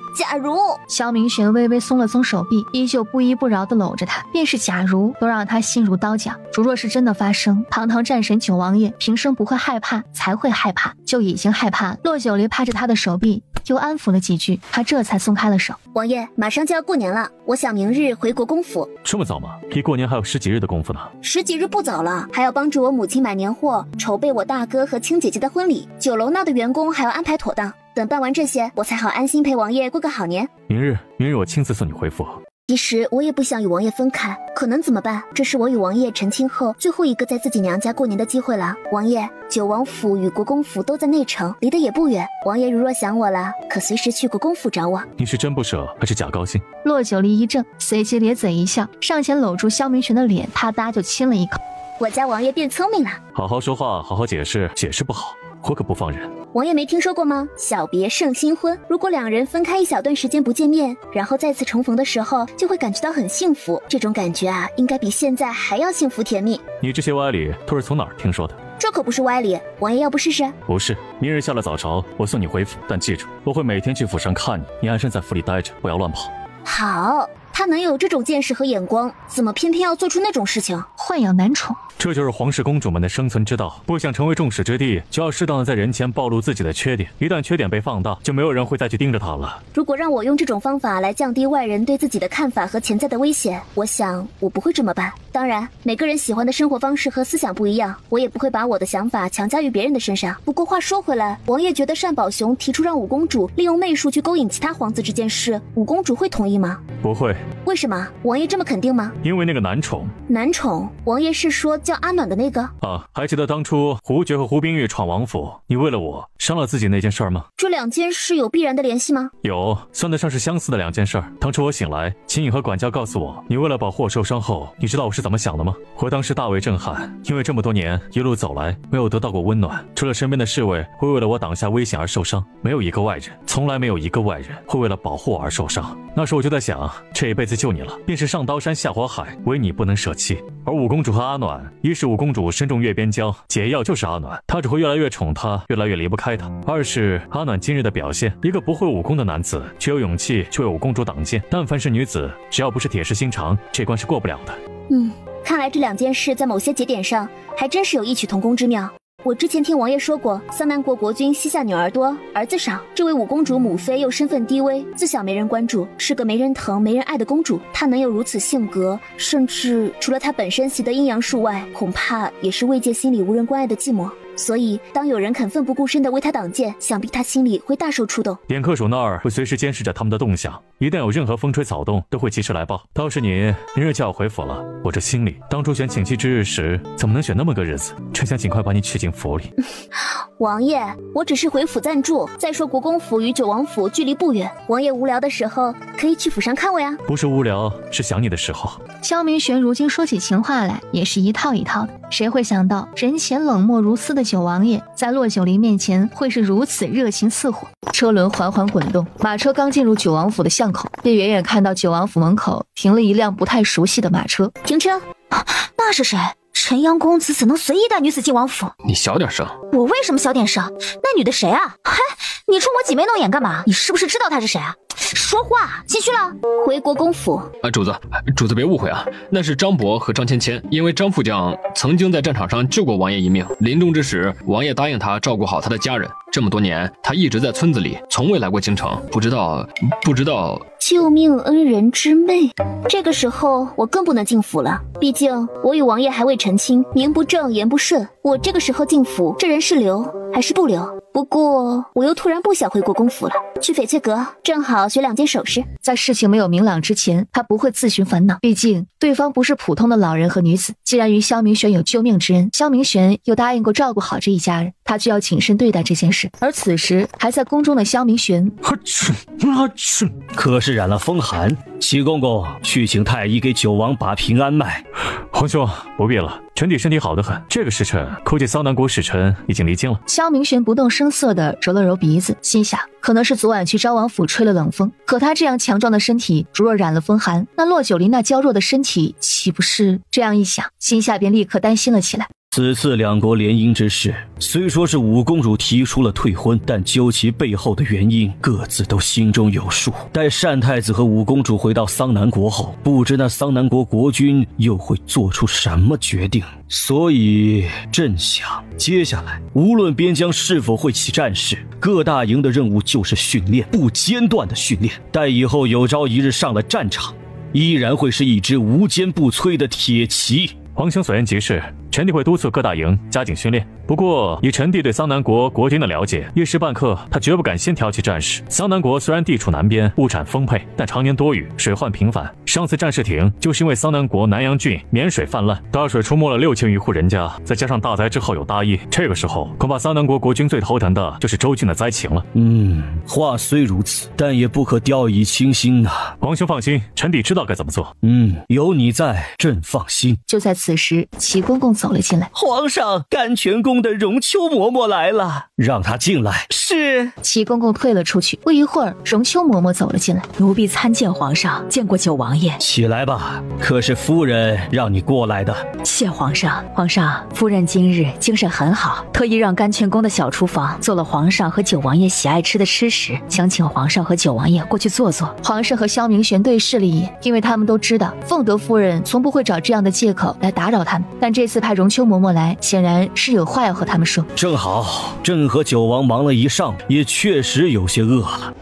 S1: 萧明玄微微松了松手臂，依旧不依不饶地搂着他。便是假如，都让他心如刀绞。如若是真的发生，堂堂战神九王爷平生不会害怕，才会害怕，就已经害怕。洛九离拍着他的手臂，又安抚了几句，他这才松开了手。
S14: 王爷，马上就要过年了，我想明日回国公府。
S16: 这么早吗？离过年还有10几日的功夫呢。
S14: 10几日不早了，还要帮助我母亲买年货，筹备我大哥和亲姐姐的婚礼，酒楼闹的员工还要安排妥当。等办完这些，我才好安心陪王爷过个好年。
S16: 明日我亲自送你回府。
S14: 其实我也不想与王爷分开，可能怎么办？这是我与王爷成亲后最后一个在自己娘家过年的机会了。王爷，九王府与国公府都在内城，离得也不远。王爷如若想我了，可随时去国公府找我。
S16: 你是真不舍，还是假高兴？
S1: 洛九离一怔，随即咧嘴一笑，上前搂住萧明玄的脸，啪嗒就亲了一口。
S14: 我家王爷变聪明了，
S16: 好好说话，好好解释，解释不好，我可不放人。
S14: 王爷没听说过吗？小别胜新婚。如果两人分开一小段时间不见面，然后再次重逢的时候，就会感觉到很幸福。这种感觉啊，应该比现在还要幸福甜蜜。
S16: 你这些歪理都是从哪儿听说的？
S14: 这可不是歪理，王爷要不试试？
S16: 不是，明日下了早朝，我送你回府，但记住，我会每天去府上看你，你安生在府里待着，不要乱跑。
S14: 好，他能有这种见识和眼光，怎么偏偏要做出那种事情？
S1: 豢养男宠，
S16: 这就是皇室公主们的生存之道。不想成为众矢之的，就要适当的在人前暴露自己的缺点。一旦缺点被放大，就没有人会再去盯着他了。
S14: 如果让我用这种方法来降低外人对自己的看法和潜在的危险，我想我不会这么办。当然，每个人喜欢的生活方式和思想不一样，我也不会把我的想法强加于别人的身上。不过话说回来，王爷觉得单宝雄提出让五公主利用媚术去勾引其他皇子这件事，五公主会同意吗？
S16: 不会。
S14: 为什么？王爷这么肯定吗？
S16: 因为那个男宠。
S14: 男宠？王爷是说叫阿暖的那个？
S16: 啊，还记得当初胡觉和胡冰玉闯王府，你为了我伤了自己那件事吗？
S14: 这两件事有必然的联系吗？
S16: 有，算得上是相似的两件事。当初我醒来，秦颖和管教告诉我，你为了保护我受伤后，你知道我是怎么想的吗？我当时大为震撼，因为这么多年一路走来，没有得到过温暖，除了身边的侍卫会为了我挡下危险而受伤，没有一个外人，从来没有一个外人会为了保护我而受伤。那时我就在想，这一辈子救你了，便是上刀山下火海，唯你不能舍弃。而五公主和阿暖，一是五公主身中月边胶，解药就是阿暖，他只会越来越宠她，越来越离不开她；二是阿暖今日的表现，一个不会武功的男子，却有勇气去为五公主挡箭。但凡是女子，只要不是铁石心肠，这关是过不了的。
S14: 看来这两件事在某些节点上还真是有异曲同工之妙。我之前听王爷说过，桑南国国君膝下女儿多，儿子少。这位五公主母妃又身份低微，自小没人关注，是个没人疼、没人爱的公主。她能有如此性格，甚至除了她本身习得阴阳术外，恐怕也是慰藉心里无人关爱的寂寞。所以，当有人肯奋不顾身地为他挡箭，想必他心里会大受触动。
S16: 点客署那儿会随时监视着他们的动向，一旦有任何风吹草动，都会及时来报。倒是你明日就要回府了，我这心里当初选请期之日时，怎么能选那么个日子？真想尽快把你娶进府里。
S14: 王爷，我只是回府暂住。再说国公府与九王府距离不远，王爷无聊的时候可以去府上看我呀。
S16: 不是无聊，是想你的时候。
S1: 萧明玄如今说起情话来，也是一套一套的。谁会想到人前冷漠如斯的九王爷，在洛九离面前会是如此热情似火？车轮缓缓滚动，马车刚进入九王府的巷口，便远远看到九王府门口停了一辆不太熟悉的马车。
S9: 停车！那是谁？陈阳公子怎能随意带女子进王府？
S7: 你小点声。
S9: 我为什么小点声？那女的谁啊？嘿，你冲我挤眉弄眼干嘛？你是不是知道她是谁啊？说话！进去了。回国公府。
S7: 主子别误会啊，那是张伯和张芊芊，因为张副将曾经在战场上救过王爷一命，临终之时，王爷答应他照顾好他的家人。这么多年，他一直在村子里，从未来过京城，不知道。
S14: 救命恩人之妹，这个时候我更不能进府了。毕竟我与王爷还未成亲，名不正言不顺，我这个时候进府，这人是留还是不留？不过我又突然不想回国公府了，去翡翠阁正好学2件首饰。
S1: 在事情没有明朗之前，他不会自寻烦恼，毕竟对方不是普通的老人和女子。既然与萧明玄有救命之恩，萧明玄又答应过照顾好这一家人，他就要谨慎对待这件事。而此时还在宫中的萧明玄，
S6: 可是染了风寒，齐公公去请太医给九王把平安脉。
S16: 皇兄不必了，臣弟身体好得很，这个时辰估计桑南国使臣已经离京了。
S1: 萧明玄不动声色地揉了揉鼻子，心想可能是昨晚去昭王府吹了冷风，可他这样强壮的身体，如若染了风寒，那洛九离那娇弱的身体岂不是？这样一想，心下便立刻担心了起来。
S6: 此次两国联姻之事，虽说是五公主提出了退婚，但究其背后的原因，各自都心中有数。待单太子和五公主回到桑南国后，不知那桑南国国君又会做出什么决定。所以朕想，接下来无论边疆是否会起战事，各大营的任务就是训练，不间断的训练。待以后有朝一日上了战场，依然会是一支无坚不摧的铁骑。
S16: 皇兄所言极是，陈帝会督促各大营加紧训练。不过以陈帝对桑南国国君的了解，一时半刻他绝不敢先挑起战事。桑南国虽然地处南边，物产丰沛，但常年多雨，水患频繁。上次战事停，就是因为桑南国南阳郡免水泛滥，大水出没了6000余户人家，再加上大灾之后有大疫，这个时候恐怕桑南国国君最头疼的就是周郡的灾情了。
S11: 话虽如此，但也不可掉以轻心啊。
S16: 皇兄放心，陈帝知道该怎么做。
S11: 有你在，朕放心。
S1: 就在此时，齐公公走了进来。
S10: 皇上，甘泉宫的荣丘嬷嬷来了，
S11: 让她进来。
S10: 是。
S1: 齐公公退了出去。不一会儿，荣丘嬷嬷走了进来。
S12: 奴婢参见皇上，见过九王爷。
S11: 起来吧，可是夫人让你过来的。
S12: 谢皇上。皇上，夫人今日精神很好，特意让甘泉宫的小厨房做了皇上和九王爷喜爱吃的吃食，想请皇上和九王爷过去坐坐。
S1: 皇上和萧明玄对视了一眼，因为他们都知道凤德夫人从不会找这样的借口来打扰他们，但这次派荣丘嬷嬷来，显然是有话要和他们说。
S11: 正好，朕和九王忙了一上午，也确实有些饿了。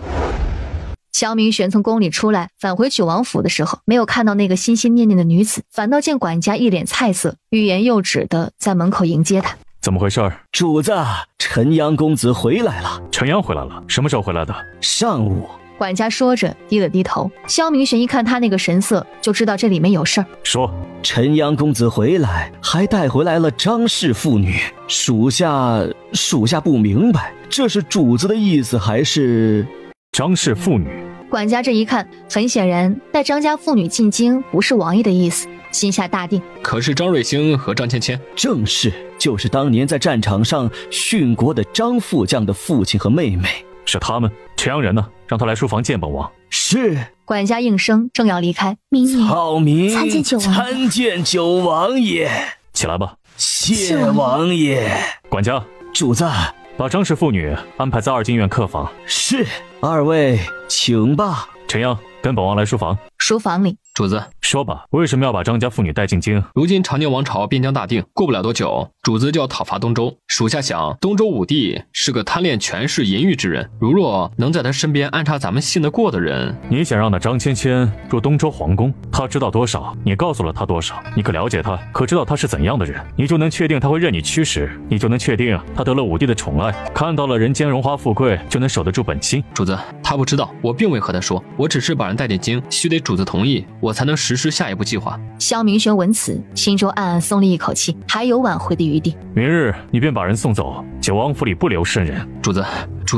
S1: 萧明玄从宫里出来，返回九王府的时候，没有看到那个心心念念的女子，反倒见管家一脸菜色，欲言又止的在门口迎接他。
S16: 怎么回事？
S11: 主子，陈阳公子回来了。
S16: 陈阳回来了？什么时候回来的？
S11: 上午。
S1: 管家说着低了低头。萧明玄一看他那个神色，就知道这里面有事儿。
S16: 说，
S11: 陈阳公子回来，还带回来了张氏妇女。属下不明白，这是主子的意思还是？
S16: 张氏妇女。
S1: 管家这一看，很显然带张家妇女进京不是王爷的意思，心下大定。
S7: 可是张瑞兴和张芊芊？
S11: 正是，就是当年在战场上殉国的张副将的父亲和妹妹。
S16: 是他们。陈阳人呢？让他来书房见本王。
S11: 是。
S1: 管家应声，正要离开。
S14: 民女
S11: 草民
S14: 参见九王爷。
S11: 参见九王爷。
S16: 起来吧。
S11: 谢王爷。
S16: 管家。
S11: 主子。
S16: 把张氏妇女安排在2进院客房。
S11: 是。二位请吧。
S16: 陈阳，跟本王来书房。
S1: 书房里，
S7: 主子
S16: 说吧，为什么要把张家妇女带进京？
S7: 如今长宁王朝边疆大定，过不了多久，主子就要讨伐东周。属下想，东周武帝是个贪恋权势淫欲之人，如若能在他身边安插咱们信得过的人。
S16: 你想让那张芊芊入东周皇宫，他知道多少，你告诉了他多少？你可了解他？可知道他是怎样的人？你就能确定他会任你驱使，你就能确定他得了武帝的宠爱，看到了人间荣华富贵，就能守得住本心。
S7: 主子，他不知道，我并未和他说，我只是把人带进京，须得主子同意，我才能实施下一步计划。
S1: 萧明玄闻此，心中暗暗松了一口气，还有挽回的余地。
S16: 明日你便把人送走，九王府里不留生人。
S7: 主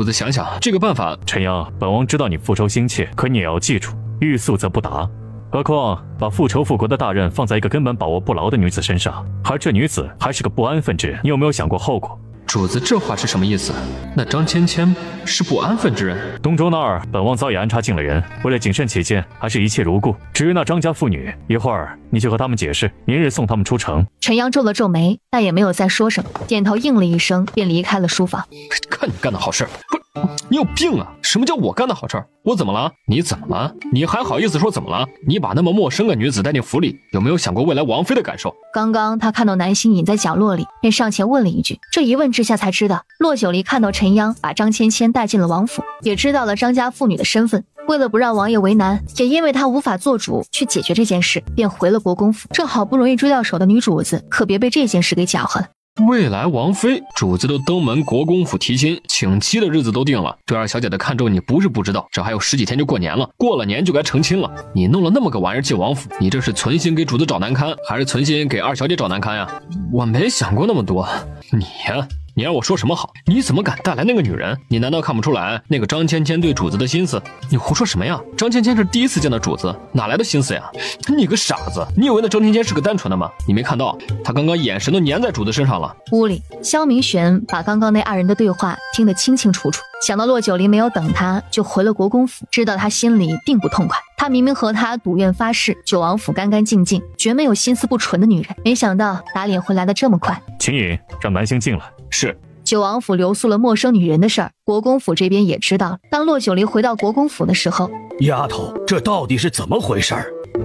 S7: 子想想这个办法。
S16: 陈阳，本王知道你复仇心切，可你也要记住，欲速则不达。何况把复仇复国的大任放在一个根本把握不牢的女子身上，而这女子还是个不安分之人，你有没有想过后果？
S7: 主子这话是什么意思？那张芊芊是不安分之人？
S16: 东周那儿本王早已安插进了人，为了谨慎起见，还是一切如故。至于那张家妇女，一会儿你就和他们解释，明日送他们出城。
S1: 陈阳皱了皱眉，但也没有再说什么，点头应了一声，便离开了书房。
S7: 看你干的好事，不是你有病啊？什么叫我干的好事？我怎么了？你怎么了？你还好意思说怎么了？你把那么陌生的女子带进府里，有没有想过未来王妃的感受？
S1: 刚刚他看到南星隐在角落里，便上前问了一句。这一问之下才知道，骆九离看到陈央把张芊芊带进了王府，也知道了张家妇女的身份。为了不让王爷为难，也因为他无法做主去解决这件事，便回了国公府。这好不容易追到手的女主子，可别被这件事给搅和了。
S7: 未来王妃，主子都登门国公府提亲，请妻的日子都定了。对二小姐的看重你不是不知道，这还有10几天就过年了，过了年就该成亲了。你弄了那么个玩意儿进王府，你这是存心给主子找难堪，还是存心给二小姐找难堪呀？我没想过那么多。你呀，你让我说什么好？你怎么敢带来那个女人？你难道看不出来那个张芊芊对主子的心思？你胡说什么呀？张芊芊是第一次见到主子，哪来的心思呀？你个傻子，你以为那张芊芊是个单纯的吗？你没看到她刚刚眼神都粘在主子身上了。
S1: 屋里，萧明玄把刚刚那2人的对话听得清清楚楚，想到骆九龄没有等他就回了国公府，知道他心里并不痛快。他明明和他赌愿发誓，九王府干干净净，绝没有心思不纯的女人，没想到打脸会来得这么快。
S16: 秦颖，让南星进来。
S7: 是。
S1: 九王府留宿了陌生女人的事儿，国公府这边也知道了。当骆九龄回到国公府的时候，
S11: 丫头，这到底是怎么回事？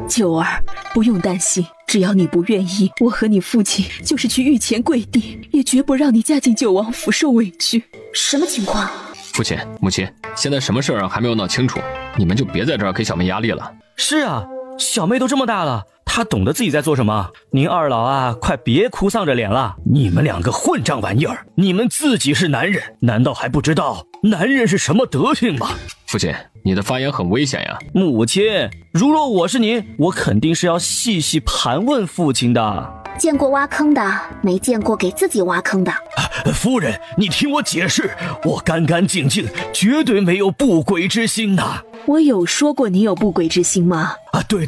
S3: 九儿，不用担心，只要你不愿意，我和你父亲就是去御前跪地，也绝不让你嫁进九王府受委屈。
S14: 什么情况？
S7: 父亲、母亲，现在什么事儿还没有闹清楚，你们就别在这儿给小妹压力了。
S6: 是啊，小妹都这么大了，他懂得自己在做什么。您二老啊，快别哭丧着脸了！你们两个混账玩意儿，你们自己是男人，难道还不知道男人是什么德行吗？
S2: 父亲，你的发言很危险呀！
S6: 母亲，如若我是您，我肯定是要细细盘问父亲的。
S14: 见过挖坑的，没见过给自己挖坑的。
S6: 夫人，你听我解释，我干干净净，绝对没有不轨之心呐。
S12: 我有说过你有不轨之心吗？
S6: 对，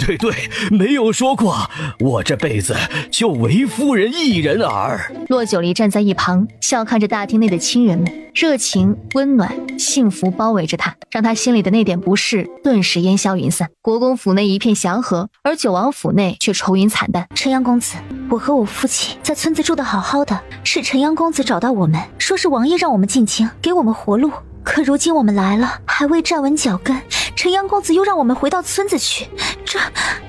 S6: 没有说过，我这辈子就唯夫人一人耳。
S1: 骆九离站在一旁，笑看着大厅内的亲人们，热情、温暖、幸福包围着他，让他心里的那点不适顿时烟消云散。国公府内一片祥和，而九王府内却愁云惨淡。
S9: 陈阳公子，我和我父亲在村子住得好好的，是陈阳公子找到我们，说是王爷让我们进京，给我们活路。可如今我们来了，还未站稳脚跟，陈阳公子又让我们回到村子去，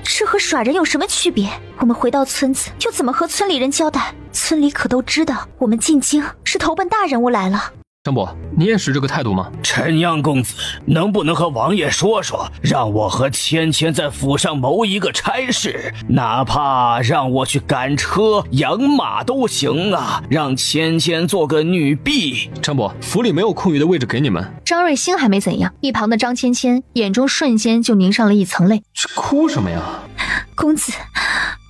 S9: 这和耍人有什么区别？我们回到村子，又怎么和村里人交代？村里可都知道我们进京是投奔大人物来了。
S2: 张伯，你也是这个态度吗？
S6: 陈阳公子，能不能和王爷说说，让我和芊芊在府上谋一个差事，哪怕让我去赶车养马都行啊，让芊芊做个女婢。
S2: 张伯，府里没有空余的位置给你们。
S1: 张瑞兴还没怎样，一旁的张芊芊眼中瞬间就凝上了一层泪。
S2: 这哭什么呀？
S9: 公子，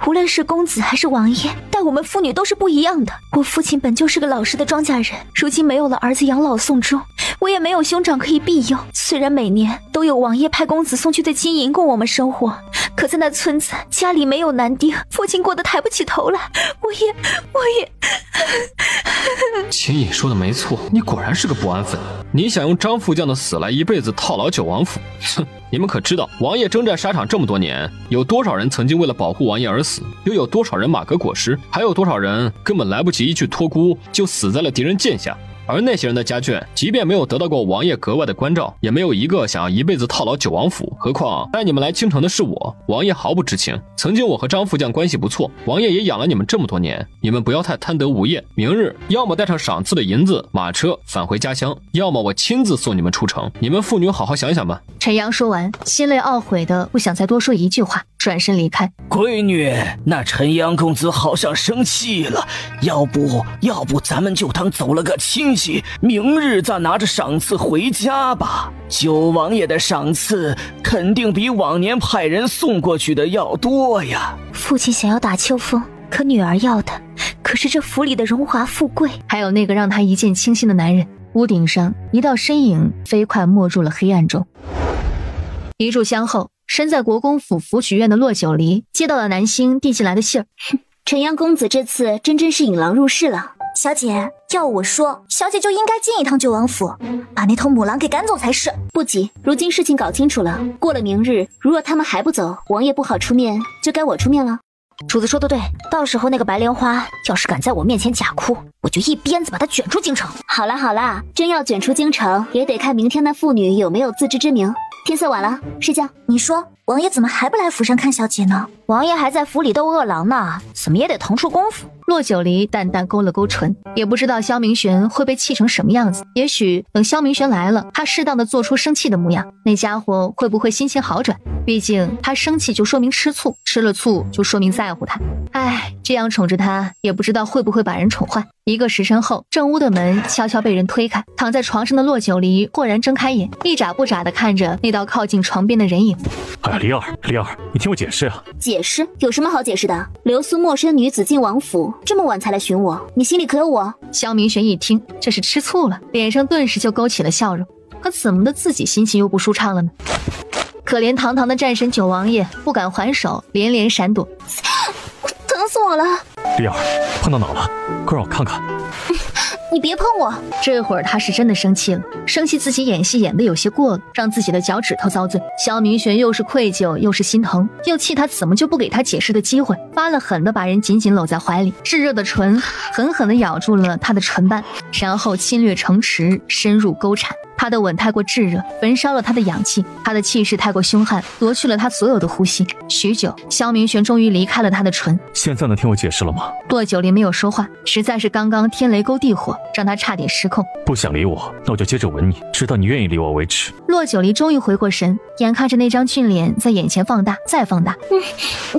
S9: 无论是公子还是王爷，待我们父女都是不一样的。我父亲本就是个老实的庄稼人，如今没有了儿子养老送终，我也没有兄长可以庇佑。虽然每年都有王爷派公子送去的金银供我们生活，可在那村子家里没有男丁，父亲过得抬不起头来。我也
S2: 秦乙说的没错，你果然是个不安分。你想用张副将的死来一辈子套牢九王府？哼！你们可知道，王爷征战沙场这么多年，有多少人曾经为了保护王爷而死？又有多少人马革裹尸？还有多少人根本来不及一句托孤，就死在了敌人剑下？而那些人的家眷，即便没有得到过王爷格外的关照，也没有一个想要一辈子套牢九王府。何况带你们来京城的是我，王爷毫不知情。曾经我和张副将关系不错，王爷也养了你们这么多年，你们不要太贪得无厌。明日要么带上赏赐的银子、马车返回家乡，要么我亲自送你们出城。你们父女好好想想吧。
S1: 陈阳说完，心累懊悔的不想再多说一句话，转身离开。
S6: 闺女，那陈阳公子好像生气了，要不咱们就当走了个亲戚，明日再拿着赏赐回家吧。九王爷的赏赐肯定比往年派人送过去的要多呀。
S9: 父亲想要打秋风，可女儿要的可是这府里的荣华富贵，
S1: 还有那个让他一见倾心的男人。屋顶上一道身影飞快没入了黑暗中。一炷香后，身在国公府府曲院的骆九离接到了南星递进来的信儿。
S14: 陈阳公子这次真是引狼入室了。
S9: 小姐，要我说，小姐就应该进一趟九王府，把那头母狼给赶走才是。
S14: 不急，如今事情搞清楚了，过了明日，如若他们还不走，王爷不好出面，就该我出面了。
S9: 主子说的对，到时候那个白莲花要是敢在我面前假哭，我就一鞭子把他卷出京城。
S14: 好啦，真要卷出京城，也得看明天那妇女有没有自知之明。天色晚了，睡觉。
S9: 你说王爷怎么还不来府上看小姐呢？王爷还在府里斗恶狼呢，怎么也得腾出功夫。
S1: 骆九离淡淡勾了勾唇，也不知道萧明玄会被气成什么样子。也许等萧明玄来了，他适当的做出生气的模样，那家伙会不会心情好转？毕竟他生气就说明吃醋，吃了醋就说明在乎他。唉，这样宠着他，也不知道会不会把人宠坏。一个时辰后，正屋的门悄悄被人推开，躺在床上的骆九离豁然睁开眼，一眨不眨的看着那道靠近床边的人影。
S16: 哎呀，离儿，你听我解释啊！
S14: 解释？有什么好解释的？留宿陌生女子进王府，这么晚才来寻我，你心里可有我？
S1: 萧明玄一听，这是吃醋了，脸上顿时就勾起了笑容。可怎么的自己心情又不舒畅了呢？可怜堂堂的战神九王爷不敢还手，连连闪躲。
S9: 疼死我了！
S16: 离儿，碰到哪了？快让我看看。
S9: 你别碰我！
S1: 这会儿他是真的生气了，生气自己演戏演得有些过了，让自己的脚趾头遭罪。萧明玄又是愧疚又是心疼，又气他怎么就不给他解释的机会，发了狠的把人紧紧搂在怀里，炙热的唇狠狠地咬住了他的唇瓣，然后侵略城池，深入沟产。他的吻太过炙热，焚烧了他的氧气；他的气势太过凶悍，夺去了他所有的呼吸。许久，萧明玄终于离开了他的唇。
S16: 现在能听我解释了吗？
S1: 骆九龄没有说话，实在是刚刚天雷勾地火，让他差点失控。
S16: 不想理我，那我就接着吻你，直到你愿意理我为止。
S1: 骆九龄终于回过神，眼看着那张俊脸在眼前放大，再放大。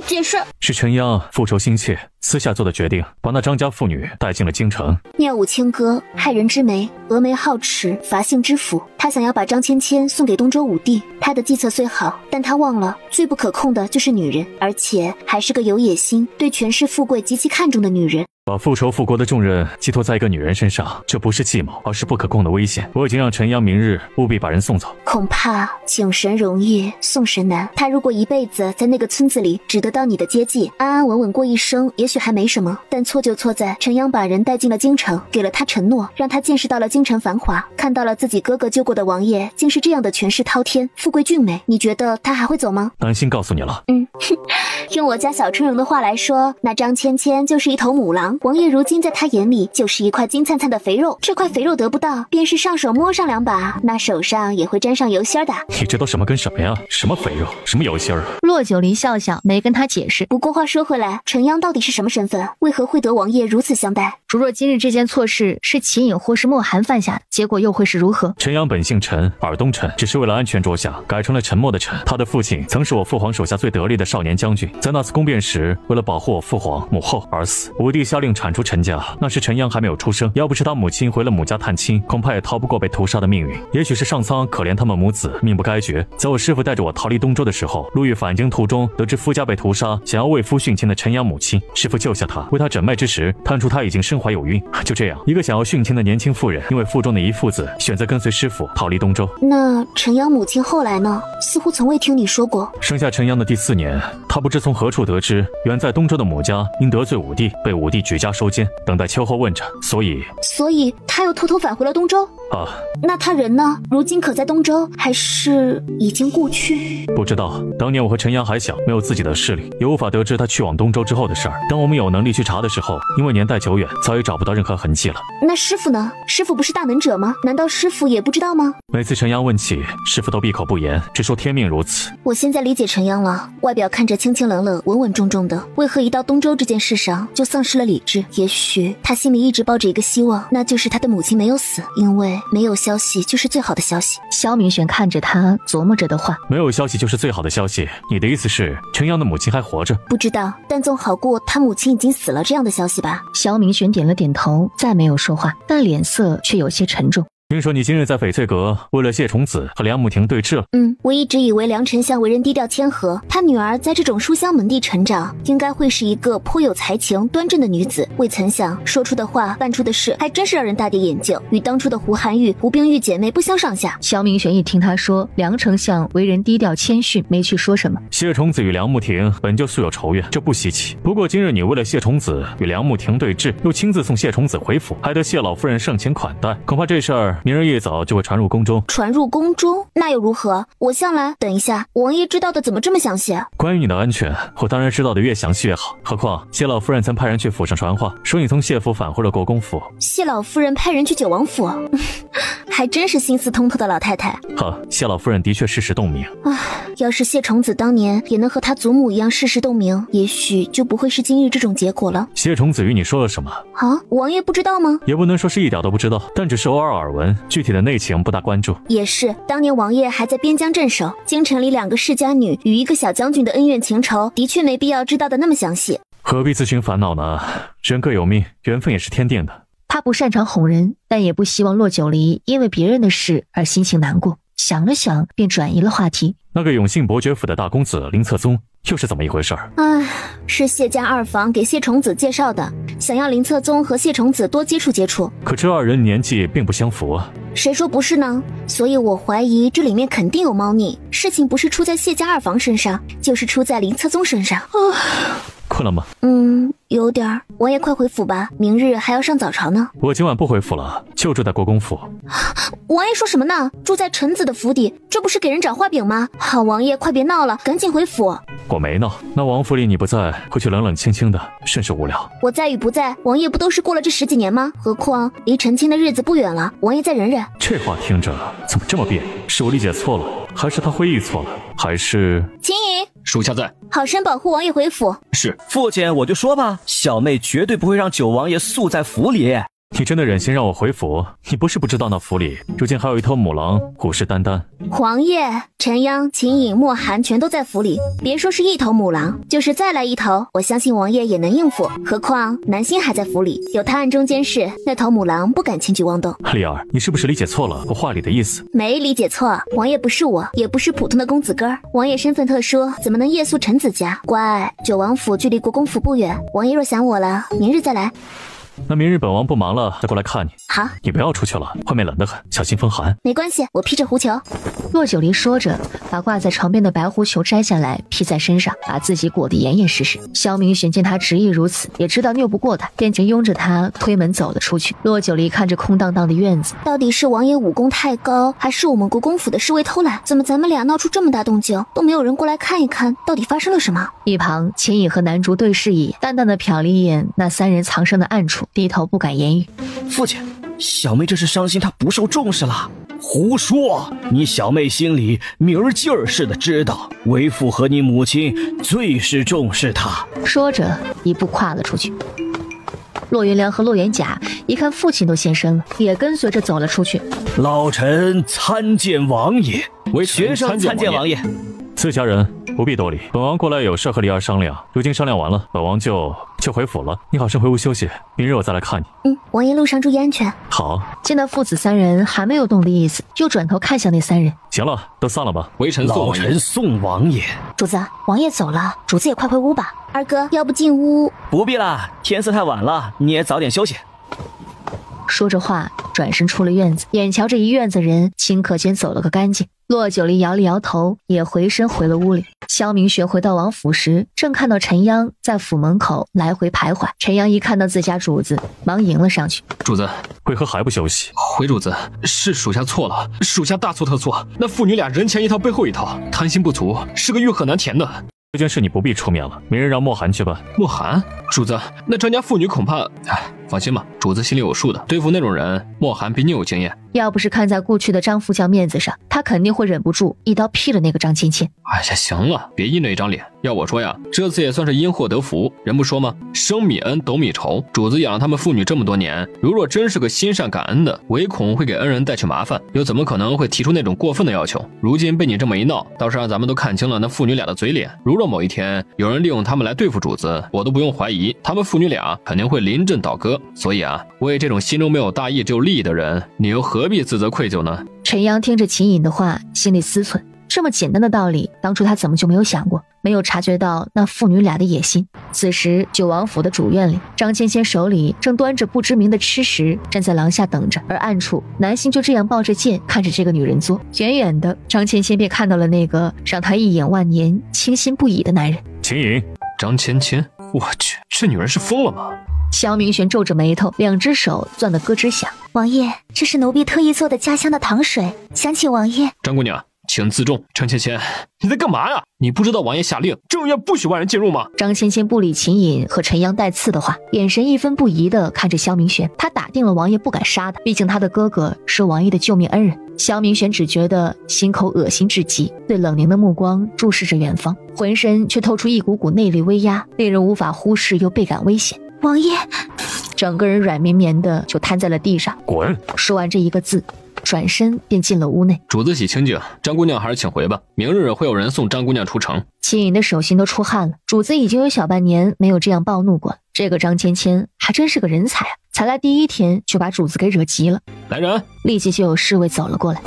S14: 解释
S16: 是陈央复仇心切，私下做的决定，把那张家妇女带进了京城。
S14: 妙舞轻歌，害人之眉，峨眉皓齿，伐性之斧。他想要把张芊芊送给东周武帝，他的计策虽好，但他忘了最不可控的就是女人，而且还是个有野心、对权势富贵极其看重的女人。
S16: 把复仇复国的重任寄托在一个女人身上，这不是计谋，而是不可控的危险。我已经让陈央明日务必把人送走。
S14: 恐怕请神容易送神难。他如果一辈子在那个村子里只得到你的接济，安安稳稳过一生，也许还没什么。但错就错在陈央把人带进了京城，给了他承诺，让他见识到了京城繁华，看到了自己哥哥救过的王爷竟是这样的权势滔天、富贵俊美。你觉得他还会走吗？
S16: 安心告诉你了。
S14: 用我家小春荣的话来说，那张芊芊就是一头母狼，王爷如今在他眼里就是一块金灿灿的肥肉。这块肥肉得不到，便是上手摸上2把，那手上也会沾上油芯的。
S16: 你这都什么跟什么呀？什么肥肉，什么油芯儿？
S1: 骆九龄笑笑，没跟他解释。
S14: 不过话说回来，陈央到底是什么身份？为何会得王爷如此相待？
S1: 如若今日这件错事是齐颖或是莫寒犯下的，结果又会是如何？
S16: 陈央本姓陈，耳东陈，只是为了安全着想，改成了沉默的陈。他的父亲曾是我父皇手下最得力的少年将军，在那次宫变时，为了保护我父皇母后而死。武帝下令铲除陈家，那时陈央还没有出生，要不是他母亲回了母家探亲，恐怕也逃不过被屠杀的命运。也许是上苍可怜他们母子，命不该绝。在我师父带着我逃离东周的时候，路遇返京途中，得知夫家被屠杀，想要为夫殉情的陈阳母亲，师父救下他，为他诊脉之时，探出他已经身怀有孕。就这样，一个想要殉情的年轻妇人，因为腹中的一父子，选择跟随师父逃离东周。
S14: 那陈阳母亲后来呢？似乎从未听你说过。
S16: 生下陈阳的第4年，他不知从何处得知，远在东周的母家因得罪武帝，被武帝举家收监，等待秋后问斩。所以他又偷偷返回了东周。那他人呢？如今可在东周，还是已经故去？不知道。当年我和陈阳还小，没有自己的势力，也无法得知他去往东周之后的事儿。当我们有能力去查的时候，因为年代久远，早已找不到任何痕迹了。
S14: 那师父呢？师父不是大能者吗？难道师父也不知道吗？
S16: 每次陈阳问起，师父都闭口不言，只说天命如此。
S14: 我现在理解陈阳了，外表看着清清冷冷、稳稳重重的，为何一到东周这件事上就丧失了理智？也许他心里一直抱着一个希望，那就是他的母亲没有死，因为没有消息就是最好的消息。
S1: 萧明玄看着他，琢磨着的话，
S16: 没有消息就是最好的消息。你的意思是陈阳的母亲还活着？
S14: 不知道，但总好过他母亲已经死了这样的消息吧。
S1: 萧明玄点了点头，再没有说话，但脸色却有些沉重。
S16: 听说你今日在翡翠阁为了谢崇子和梁慕婷对峙了。
S14: 我一直以为梁丞相为人低调谦和，他女儿在这种书香门第成长，应该会是一个颇有才情、端正的女子。未曾想说出的话、办出的事，还真是让人大跌眼镜，与当初的胡寒玉、胡冰玉姐妹不相上下。
S1: 萧明玄一听他说梁丞相为人低调谦逊，没去说什么。
S16: 谢崇子与梁慕婷本就素有仇怨，这不稀奇。不过今日你为了谢崇子与梁慕婷对峙，又亲自送谢崇子回府，还得谢老夫人盛情款待，恐怕这事儿明日一早就会传入宫中。
S14: 传入宫中？那又如何？我向来……等一下，王爷知道的怎么这么详细？
S16: 关于你的安全，我当然知道的越详细越好。何况谢老夫人曾派人去府上传话，说你从谢府返回了国公府。
S14: 谢老夫人派人去九王府，还真是心思通透的老太太。
S16: 谢老夫人的确世事洞明。
S14: 要是谢崇子当年也能和他祖母一样世事洞明，也许就不会是今日这种结果了。
S16: 谢崇子与你说了什么？
S14: 王爷不知道吗？
S16: 也不能说是一点都不知道，但只是偶尔耳闻，具体的内情不大关注。
S14: 也是，当年王爷还在边疆镇守，京城里2个世家女与一个小将军的恩怨情仇，的确没必要知道的那么详细。
S16: 何必自寻烦恼呢？人各有命，缘分也是天定的。
S1: 他不擅长哄人，但也不希望骆九离因为别人的事而心情难过。想了想，便转移了话题。
S16: 那个永信伯爵府的大公子林策宗又是怎么一回事？
S14: 是谢家二房给谢崇子介绍的，想要林策宗和谢崇子多接触接触。
S16: 可这2人年纪并不相符啊。
S14: 谁说不是呢？所以我怀疑这里面肯定有猫腻。事情不是出在谢家二房身上，就是出在林策宗身上。
S16: 困了吗？
S14: 有点。王爷快回府吧，明日还要上早朝呢。
S16: 我今晚不回府了，就住在国公府。
S14: 王爷说什么呢？住在臣子的府邸，这不是给人找画饼吗？王爷快别闹了，赶紧回府。
S16: 我没闹。那王府里你不在，回去冷冷清清的，甚是无聊。
S14: 我在与不在，王爷不都是过了这10几年吗？何况离成亲的日子不远了，王爷再忍忍。
S16: 这话听着怎么这么别扭？是我理解错了，还是他会意错了，还是……
S14: 秦颖，
S7: 属下在，
S14: 好生保护王爷回府。
S7: 是。
S10: 父亲，我就说吧，小妹绝对不会让九王爷宿在府里。
S16: 你真的忍心让我回府？你不是不知道那府里如今还有一头母狼虎视眈眈。
S14: 皇爷，陈央、秦颖、莫寒全都在府里，别说是一头母狼，就是再来一头，我相信王爷也能应付。何况南星还在府里，有他暗中监视，那头母狼不敢轻举妄动。
S16: 丽儿，你是不是理解错了我话里的意思？
S14: 没理解错，王爷不是我，也不是普通的公子哥儿，王爷身份特殊，怎么能夜宿臣子家？乖，九王府距离国公府不远，王爷若想我了，明日再来。
S16: 那明日本王不忙了再过来看你。
S14: 好，
S16: 你不要出去了，外面冷得很，小心风寒。
S14: 没关系，我披着狐裘。
S1: 洛九离说着，把挂在床边的白狐裘摘下来披在身上，把自己裹得严严实实。萧明玄见他执意如此，也知道拗不过他，便就拥着他推门走了出去。洛九离看着空荡荡的院子，
S14: 到底是王爷武功太高，还是我们国公府的侍卫偷懒？怎么咱们俩闹出这么大动静，都没有人过来看一看，到底发生了什么？
S1: 一旁秦颖和南竹对视一眼，淡淡的瞟了一眼那3人藏身的暗处，低头不敢言语。
S10: 父亲，小妹这是伤心她不受重视了。胡说！你小妹心里明儿劲儿似的知道，为父和你母亲最是重视她。
S1: 说着，一步跨了出去。骆元良和骆元甲一看父亲都现身了，也跟随着走了出去。
S11: 老臣参见王爷，
S10: 学生参见王爷。
S16: 自家人不必多礼，本王过来有事和丽儿商量，如今商量完了，本王就回府了。你好生回屋休息，明日我再来看你。
S14: 王爷路上注意安全。
S16: 好。
S1: 见那父子3人还没有动的意思，又转头看向那3人。
S16: 行了，都散了吧。
S7: 微臣送
S11: 老臣送王爷。
S14: 主子，王爷走了，主子也快回屋吧。二哥，要不进屋？
S10: 不必啦，天色太晚了，你也早点休息。
S1: 说着话，转身出了院子，眼瞧着一院子人顷刻间走了个干净。骆九离摇了摇头，也回身回了屋里。萧明玄回到王府时，正看到陈央在府门口来回徘徊。陈央一看到自家主子，忙迎了上去。
S7: 主子，
S16: 为何还不休息？
S7: 回主子，是属下错了，属下大错特错。那父女俩人前一套背后一套，贪心不足，是个欲壑难填的。
S16: 这件事你不必出面了，明日让莫寒去吧。
S7: 莫寒，主子，那张家妇女恐怕……放心吧，主子心里有数的。对付那种人，莫寒比你有经验。
S1: 要不是看在过去的张副将面子上，他肯定会忍不住一刀劈了那个张芊芊。
S7: 哎呀，行了，别硬着一张脸。要我说呀，这次也算是因祸得福。人不说吗？生米恩，斗米仇。主子养了他们父女这么多年，如若真是个心善感恩的，唯恐会给恩人带去麻烦，又怎么可能会提出那种过分的要求？如今被你这么一闹，倒是让咱们都看清了那父女俩的嘴脸。如若某一天有人利用他们来对付主子，我都不用怀疑，他们父女俩肯定会临阵倒戈。所以啊，为这种心中没有大义只有利益的人，你又何必自责愧疚呢？
S1: 陈阳听着秦颖的话，心里思忖，这么简单的道理，当初他怎么就没有想过，没有察觉到那父女俩的野心。此时九王府的主院里，张芊芊手里正端着不知名的吃食，站在廊下等着，而暗处南星就这样抱着剑看着这个女人作。远远的，张芊芊便看到了那个让她一眼万年倾心不已的男人。
S16: 秦颖，
S7: 张芊芊，我去，这女人是疯了吗？
S1: 萧明玄皱着眉头，两只手攥得咯吱响。
S9: 王爷，这是奴婢特意做的家乡的糖水，想请王爷。
S7: 张姑娘，请自重。张芊芊，你在干嘛呀？你不知道王爷下令，正院不许外人进入吗？
S1: 张芊芊不理秦颖和陈阳带刺的话，眼神一分不移地看着萧明玄。他打定了王爷不敢杀他，毕竟他的哥哥是王爷的救命恩人。萧明玄只觉得心口恶心至极，对冷凝的目光注视着远方，浑身却透出一股股内力威压，令人无法忽视又倍感危险。
S9: 王爷，
S1: 整个人软绵绵的就瘫在了地上。
S16: 滚！
S1: 说完这一个字，转身便进了屋内。
S7: 主子喜清静，张姑娘还是请回吧，明日会有人送张姑娘出城。
S1: 秦颖的手心都出汗了，主子已经有小半年没有这样暴怒过了。这个张芊芊还真是个人才啊，才来第一天就把主子给惹急了。
S7: 来人！
S1: 立即就有侍卫走了过来，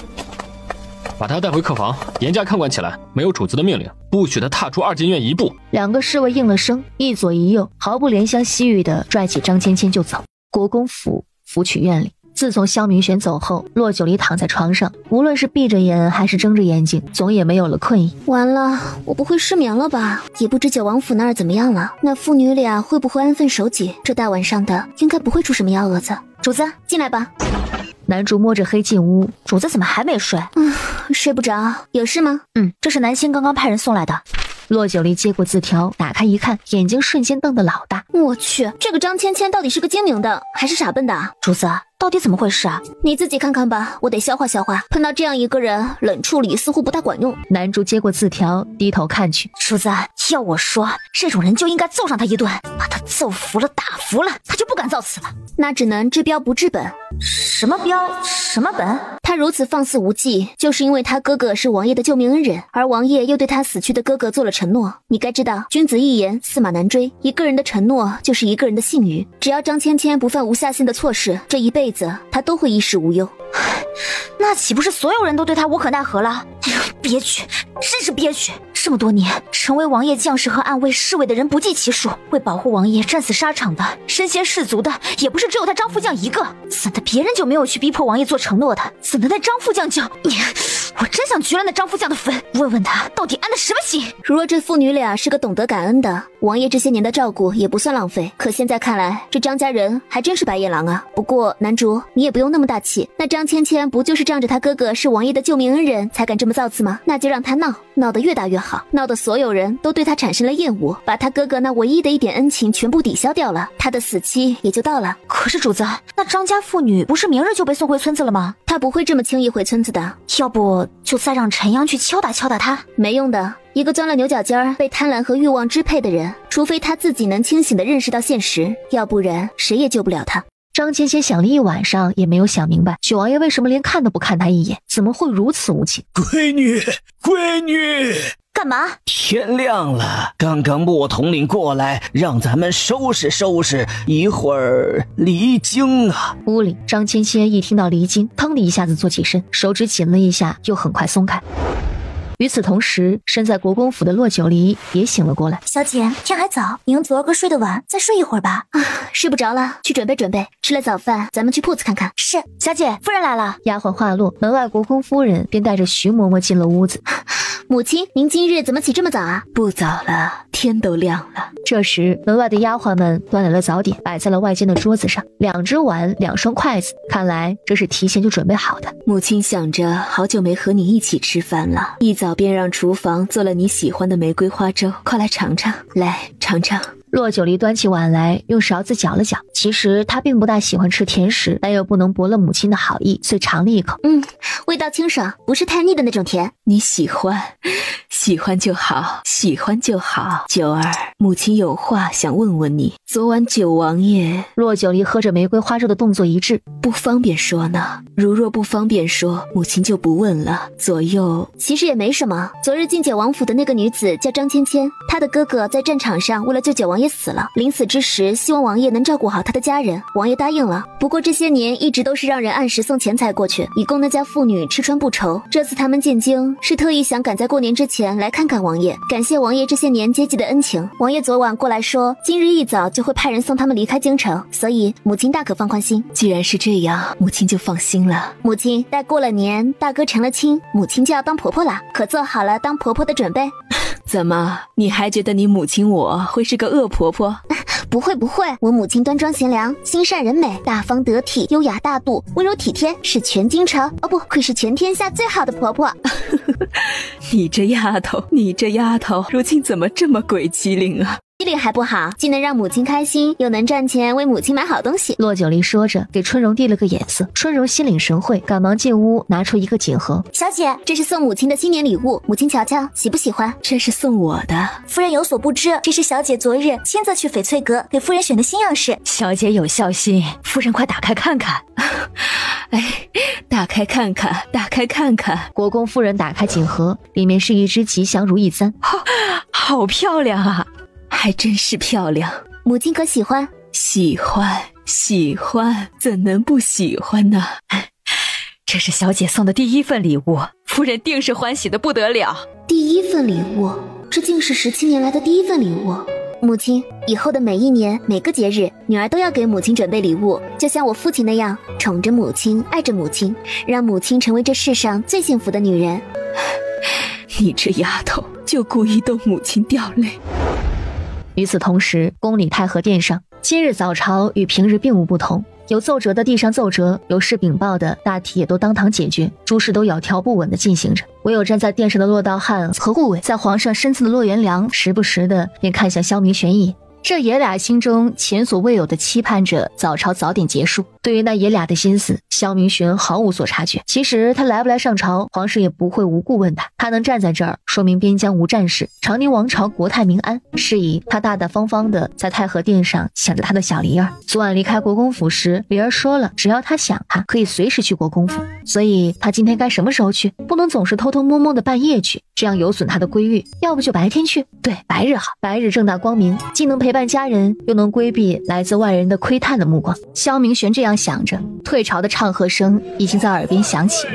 S7: 把他带回客房，严加看管起来。没有主子的命令，不许他踏出2间院一步。
S1: 两个侍卫应了声，一左一右，毫不怜香惜玉的拽起张芊芊就走。国公府府曲院里，自从萧明玄走后，骆九离躺在床上，无论是闭着眼还是睁着眼睛，总也没有了困意。
S14: 完了，我不会失眠了吧？也不知九王府那儿怎么样了，那父女俩会不会安分守己？这大晚上的，应该不会出什么幺蛾子。主子，进来吧。
S1: 男主摸着黑进屋，
S9: 主子怎么还没睡？
S14: 睡不着，有事吗？
S9: 这是南星刚刚派人送来的。
S1: 骆九离接过字条，打开一看，眼睛瞬间瞪得老大。
S9: 我去，这个张芊芊到底是个精明的还是傻笨的？主子，到底怎么回事啊？你自己看看吧，我得消化消化。碰到这样一个人，冷处理似乎不大管用。
S1: 男主接过字条，低头看去。
S9: 主子，要我说，这种人就应该揍上他一顿，把他揍服了，打服了，他就不敢造次了。那只能治标不治本。什么标？什么本？他如此放肆无忌，就是因为他哥哥是王爷的救命恩人，而王爷又对他死去的哥哥做了承诺。你该知道，君子一言，驷马难追。一个人的承诺就是一个人的信誉。只要张芊芊不犯无下限的错事，这一辈子他都会衣食无忧。那岂不是所有人都对他无可奈何了？憋屈，真是憋屈！这么多年，成为王爷将士和暗卫侍卫的人不计其数，为保护王爷战死沙场的、身先士卒的，也不是只有他张副将一个。怎的别人就没有去逼迫王爷做承诺的？怎的那张副将就……我真想掘了那张副将的坟，问问他到底安的什么心。如若这父女俩是个懂得感恩的，王爷这些年的照顾也不算浪费。可现在看来，这张家人还真是白眼狼啊。不过男主，你也不用那么大气，那张芊芊不就是仗着他哥哥是王爷的救命恩人才敢这么造次吗？那就让他闹，闹得越大越好，闹得所有人都对他产生了厌恶，把他哥哥那唯一的一点恩情全部抵消掉了，他的死期也就到了。可是主子，那张家妇女不是明日就被送回村子了吗？他不会这么轻易回村子的，要不就再让陈阳去敲打敲打他。没用的，一个钻了牛角尖儿被贪婪和欲望支配的人，除非他自己能清醒地认识到现实，要不然谁也救不了他。
S1: 张芊芊想了一晚上也没有想明白，九王爷为什么连看都不看他一眼，怎么会如此无情？
S11: 闺女，闺女，
S9: 干嘛？
S10: 天亮了，刚刚莫统领过来，让咱们收拾收拾，一会儿离京啊。
S1: 屋里，张芊芊一听到离京，腾的一下子坐起身，手指紧了一下，又很快松开。与此同时，身在国公府的骆九离也醒了过来。
S9: 小姐，天还早，您昨儿个睡得晚，再睡一会儿吧。睡不着了，去准备准备。吃了早饭，咱们去铺子看看。是，小姐，夫人来了。
S1: 丫鬟话落，门外国公夫人便带着徐嬷嬷进了屋子。
S9: 母亲，您今日怎么起这么早啊？
S13: 不早了，天都亮了。
S1: 这时，门外的丫鬟们端来了早点，摆在了外间的桌子上，2只碗，2双筷子，看来这是提前就准备好的。
S13: 母亲想着好久没和你一起吃饭了，一早便让厨房做了你喜欢的玫瑰花粥，快来尝尝，来尝尝。
S1: 骆九离端起碗来，用勺子搅了搅。其实他并不大喜欢吃甜食，但又不能驳了母亲的好意，遂尝了一口。
S9: 味道清爽，不是太腻的那种甜。
S13: 你喜欢，喜欢就好，喜欢就好。九儿，母亲有话想问问你。昨晚九王爷……
S1: 骆九离喝着玫瑰花粥的动作一致，
S13: 不方便说呢。如若不方便说，母亲就不问了。左右
S9: 其实也没什么。昨日进九王府的那个女子叫张芊芊，她的哥哥在战场上为了救九王爷死了，临死之时希望王爷能照顾好他的家人，王爷答应了。不过这些年一直都是让人按时送钱财过去，以供那家妇女吃穿不愁。这次他们进京是特意想赶在过年之前来看看王爷，感谢王爷这些年接济的恩情。王爷昨晚过来说，今日一早就会派人送他们离开京城，所以母亲大可放宽心。
S13: 既然是这样，母亲就放心了。
S9: 母亲，待过了年，大哥成了亲，母亲就要当婆婆啦，可做好了当婆婆的准备？
S13: 怎么，你还觉得你母亲我会是个恶婆婆？
S9: 不会不会，我母亲端庄贤良，心善人美，大方得体，优雅大度，温柔体贴，是全京城不愧是全天下最好的婆婆。
S13: 你这丫头，你这丫头，如今怎么这么鬼机灵啊？
S9: 机灵还不好，既能让母亲开心，又能赚钱为母亲买好东西。
S1: 骆九离说着，给春荣递了个眼色。春荣心领神会，赶忙进屋拿出一个锦盒。
S9: 小姐，这是送母亲的新年礼物，母亲瞧瞧，喜不喜欢？
S13: 这是送我的。
S9: 夫人有所不知，这是小姐昨日亲自去翡翠阁给夫人选的新样式。
S12: 小姐有孝心，夫人快打开看看。
S13: 哎，打开看看，打开看看。
S1: 国公夫人打开锦盒，里面是一只吉祥如意簪，
S12: 好漂亮啊！
S13: 还真是漂亮，
S9: 母亲可喜欢？
S13: 喜欢，喜欢，怎能不喜欢呢？
S12: 这是小姐送的第一份礼物，夫人定是欢喜的不得了。
S9: 第一份礼物，这竟是17年来的第一份礼物。母亲，以后的每一年每个节日，女儿都要给母亲准备礼物，就像我父亲那样，宠着母亲，爱着母亲，让母亲成为这世上最幸福的女人。
S13: 你这丫头，就故意逗母亲掉泪。
S1: 与此同时，宫里太和殿上，今日早朝与平日并无不同。有奏折的递上奏折，有事禀报的大体也都当堂解决，诸事都窈窕不稳地进行着。唯有站在殿上的骆道汉和护卫在皇上身侧的骆元良，时不时的便看向萧明玄一眼。这爷俩心中前所未有的期盼着早朝早点结束。对于那爷俩的心思，萧明玄毫无所察觉。其实他来不来上朝，皇上也不会无故问他。他能站在这儿，说明边疆无战事，长宁王朝国泰民安。是以他大大方方的在太和殿上想着他的小梨儿。昨晚离开国公府时，梨儿说了，只要他想，他可以随时去国公府。所以他今天该什么时候去？不能总是偷偷摸摸的半夜去，这样有损他的归誉。要不就白天去，对，白日好，白日正大光明，既能陪伴家人，又能规避来自外人的窥探的目光。萧明玄这样想着，退朝的唱和声已经在耳边响起。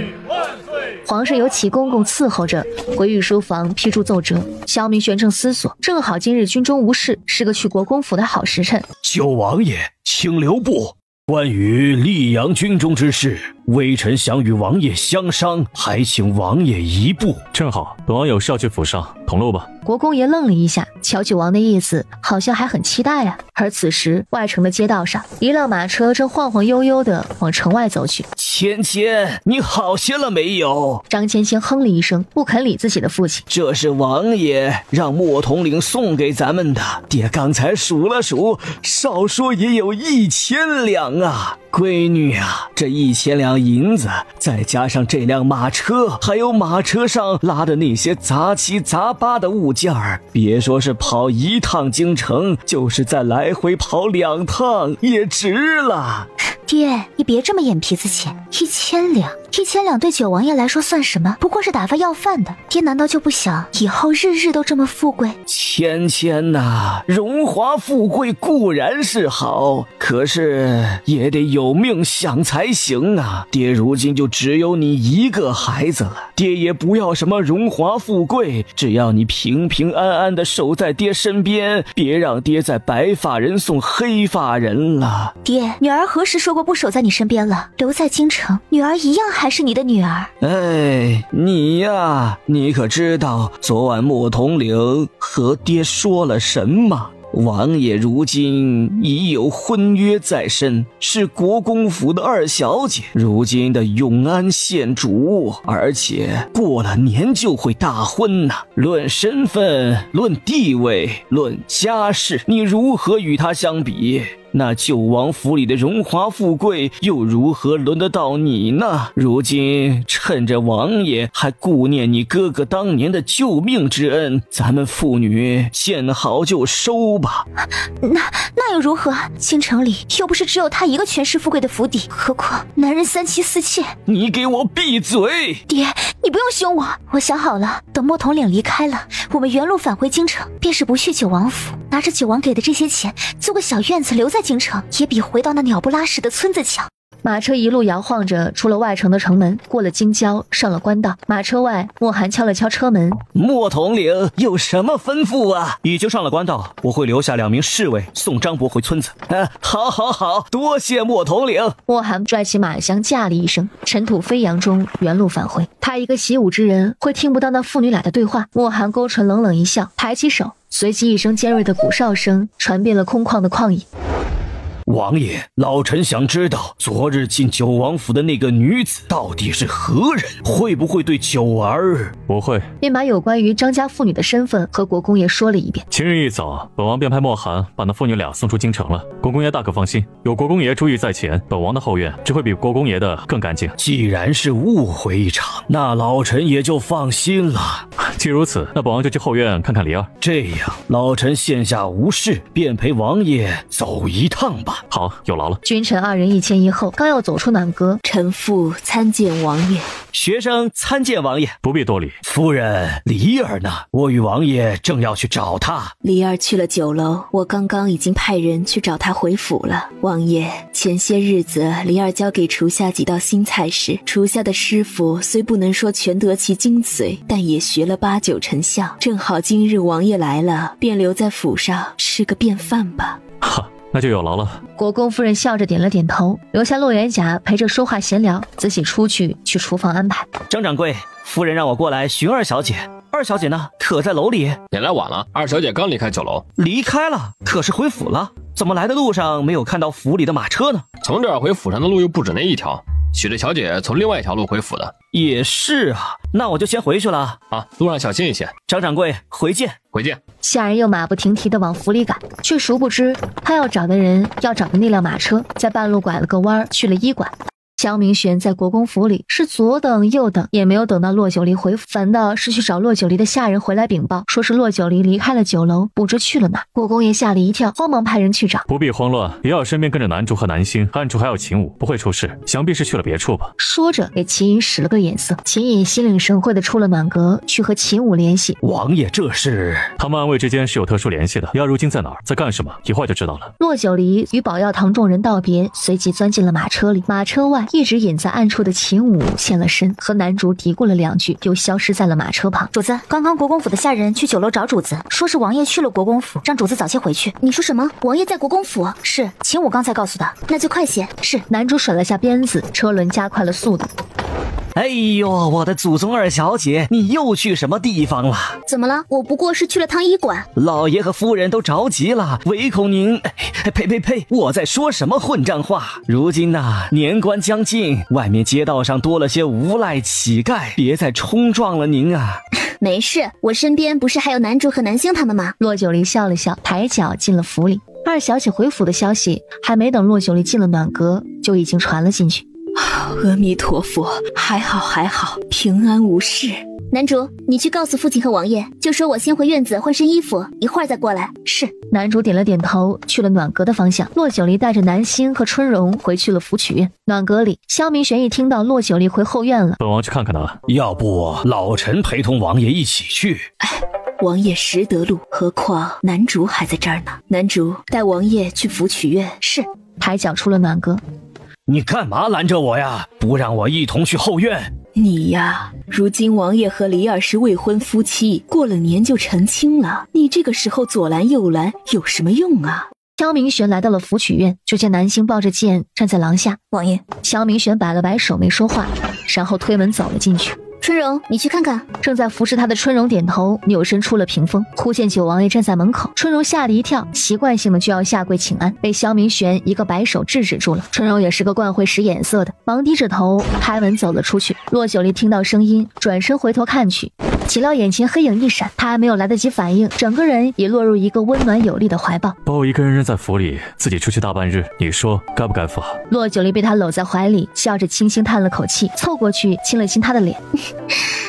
S1: 皇上有启公公伺候着，回御书房批注奏折。萧明玄正思索，正好今日军中无事，是个去国公府的好时辰。
S11: 九王爷，请留步。关于溧阳军中之事，微臣想与王爷相商，还请王爷一步。
S16: 正好，本王有事要去府上，同路吧。
S1: 国公爷愣了一下，乔九王的意思好像还很期待啊。而此时外城的街道上，一辆马车正晃晃悠悠地往城外走去。
S11: 芊芊，你好些了没有？
S1: 张芊芊哼了一声，不肯理自己的父亲。
S11: 这是王爷让莫统领送给咱们的，爹刚才数了数，少说也有1000两啊。闺女啊，这1000两银子，再加上这辆马车，还有马车上拉的那些杂七杂八的物件儿，别说是跑1趟京城，就是再来回跑2趟也值了。
S9: 爹，你别这么眼皮子浅，1000两，1000两对九王爷来说算什么？不过是打发要饭的。爹难道就不想以后日日都这么富贵？
S11: 芊芊呐，荣华富贵固然是好，可是也得有命享才行啊。爹如今就只有你一个孩子了，爹也不要什么荣华富贵，只要你平平安安的守在爹身边，别让爹在白发人送黑发人了。
S9: 爹，女儿何时说过不守在你身边了？留在京城，女儿一样还是你的女儿。
S11: 哎，你呀，你可知道昨晚莫统领和爹说了什么？王爷如今已有婚约在身，是国公府的2小姐，如今的永安县主，而且过了年就会大婚呐。论身份，论地位，论家世，你如何与她相比？那九王府里的荣华富贵又如何轮得到你呢？如今趁着王爷还顾念你哥哥当年的救命之恩，咱们父女见好就收吧。
S9: 那又如何？京城里又不是只有他一个权势富贵的府邸，何况男人3妻4妾。
S11: 你给我闭嘴！
S9: 爹，你不用凶我，我想好了，等莫统领离开了，我们原路返回京城，便是不去九王府，拿着九王给的这些钱，租个小院子留在京城，也比回到那鸟不拉屎的村子强。
S1: 马车一路摇晃着出了外城的城门，过了京郊，上了官道。马车外，莫寒敲了敲车门。
S11: 莫统领有什么吩咐啊？已经上了官道，我会留下2名侍卫送张伯回村子。好，多谢莫统领。
S1: 莫寒拽起马箱，驾了一声，尘土飞扬中原路返回。他一个习武之人，会听不到那父女俩的对话。莫寒勾唇冷冷一笑，抬起手，随即一声尖锐的鼓哨声传遍了空旷的旷野。
S11: 王爷，老臣想知道昨日进九王府的那个女子到底是何人，会不会对九儿？
S16: 不会。
S1: 便把有关于张家妇女的身份和国公爷说了一遍。
S16: 今日一早，本王便派莫寒把那父女俩送出京城了。国公爷大可放心，有国公爷注意在前，本王的后院只会比国公爷的更干净。
S11: 既然是误会一场，那老臣也就放心了。
S16: 既如此，那本王就去后院看看梨儿。
S11: 这样，老臣现下无事，便陪王爷走一趟吧。
S16: 好，有劳了。
S1: 君臣2人一前一后，刚要走出暖阁，
S13: 臣妇参见王爷。
S11: 学生参见王爷。
S16: 不必多礼。
S11: 夫人，梨儿呢？我与王爷正要去找她。
S13: 梨儿去了酒楼，我刚刚已经派人去找她回府了。王爷，前些日子梨儿教给厨下几道新菜式，厨下的师傅虽不能说全得其精髓，但也学了8、9成效。正好今日王爷来了，便留在府上吃个便饭吧。
S16: 哈，那就有劳了。
S1: 国公夫人笑着点了点头，留下洛元甲陪着说话闲聊，自己出去厨房安排。
S6: 张掌柜，夫人让我过来寻2小姐。2小姐呢？可在楼里？
S7: 你来晚了，2小姐刚离开酒楼。
S6: 离开了？可是回府了？怎么来的路上没有看到府里的马车呢？
S7: 从这儿回府上的路又不止那一条，许着小姐从另外一条路回府的。
S6: 也是啊，那我就先回去了。
S7: 啊，路上小心一些。
S6: 张掌柜，回见。
S7: 回见。
S1: 下人又马不停蹄地往府里赶，却殊不知他要找的那辆马车，在半路拐了个弯去了医馆。萧明玄在国公府里是左等右等，也没有等到骆九离回府，反倒是去找骆九离的下人回来禀报，说是骆九离离开了酒楼，不知去了哪。国公爷吓了一跳，慌忙派人去找。
S16: 不必慌乱，李尔身边跟着南竹和南星，暗处还有秦武，不会出事，想必是去了别处吧。
S1: 说着给秦隐使了个眼色，秦隐心领神会的出了暖阁，去和秦武联系。
S6: 王爷这是……
S16: 他们暗卫之间是有特殊联系的，李尔如今在哪儿，在干什么，一会儿就知道了。
S1: 骆九离与宝药堂众人道别，随即钻进了马车里。马车外一直隐在暗处的秦武现了身，和南竹嘀咕了两句，又消失在了马车旁。
S12: 主子，刚刚国公府的下人去酒楼找主子，说是王爷去了国公府，让主子早些回去。
S14: 你说什么？王爷在国公府？
S12: 是，秦武刚才告诉的。
S14: 那就快些。
S1: 是。南竹甩了下鞭子，车轮加快了速度。
S6: 哎呦，我的祖宗二小姐，你又去什么地方了？
S14: 怎么了？我不过是去了趟医馆。
S6: 老爷和夫人都着急了，唯恐您……呸！我在说什么混账话？如今年关将近，外面街道上多了些无赖乞丐，别再冲撞了您啊！
S14: 没事，我身边不是还有南竹和南星他们吗？
S1: 骆九离笑了笑，抬脚进了府里。二小姐回府的消息还没等骆九离进了暖阁，就已经传了进去。
S13: 阿弥陀佛，还好，平安无事。
S14: 南竹，你去告诉父亲和王爷，就说我先回院子换身衣服，一会儿再过来。
S1: 是。南竹点了点头，去了暖阁的方向。骆九离带着南星和春荣回去了福曲院。暖阁里，萧明玄一听到骆九离回后院了，
S16: 本王去看看他。
S11: 要不老臣陪同王爷一起去？
S13: 王爷识得路，何况南竹还在这儿呢。南竹，带王爷去福曲院。
S1: 是。抬脚出了暖阁。
S11: 你干嘛拦着我呀？不让我一同去后院？
S13: 你呀，如今王爷和李尔是未婚夫妻，过了年就成亲了，你这个时候左拦右拦有什么用啊？
S1: 萧明玄来到了福曲院，就见南星抱着剑站在廊下。
S12: 王爷。
S1: 萧明玄摆了摆手没说话，然后推门走了进去。
S14: 春荣，你去看看。
S1: 正在服侍他的春荣点头，扭身出了屏风，忽见九王爷站在门口。春荣吓了一跳，习惯性的就要下跪请安，被萧明玄一个摆手制止住了。春荣也是个惯会使眼色的，忙低着头开门走了出去。骆九离听到声音，转身回头看去，岂料眼前黑影一闪，他还没有来得及反应，整个人已落入一个温暖有力的怀抱。
S16: 把我一个人扔在府里，自己出去大半日，你说该不该罚？
S1: 骆九离被他搂在怀里，笑着轻轻叹了口气，凑过去亲了亲他的脸。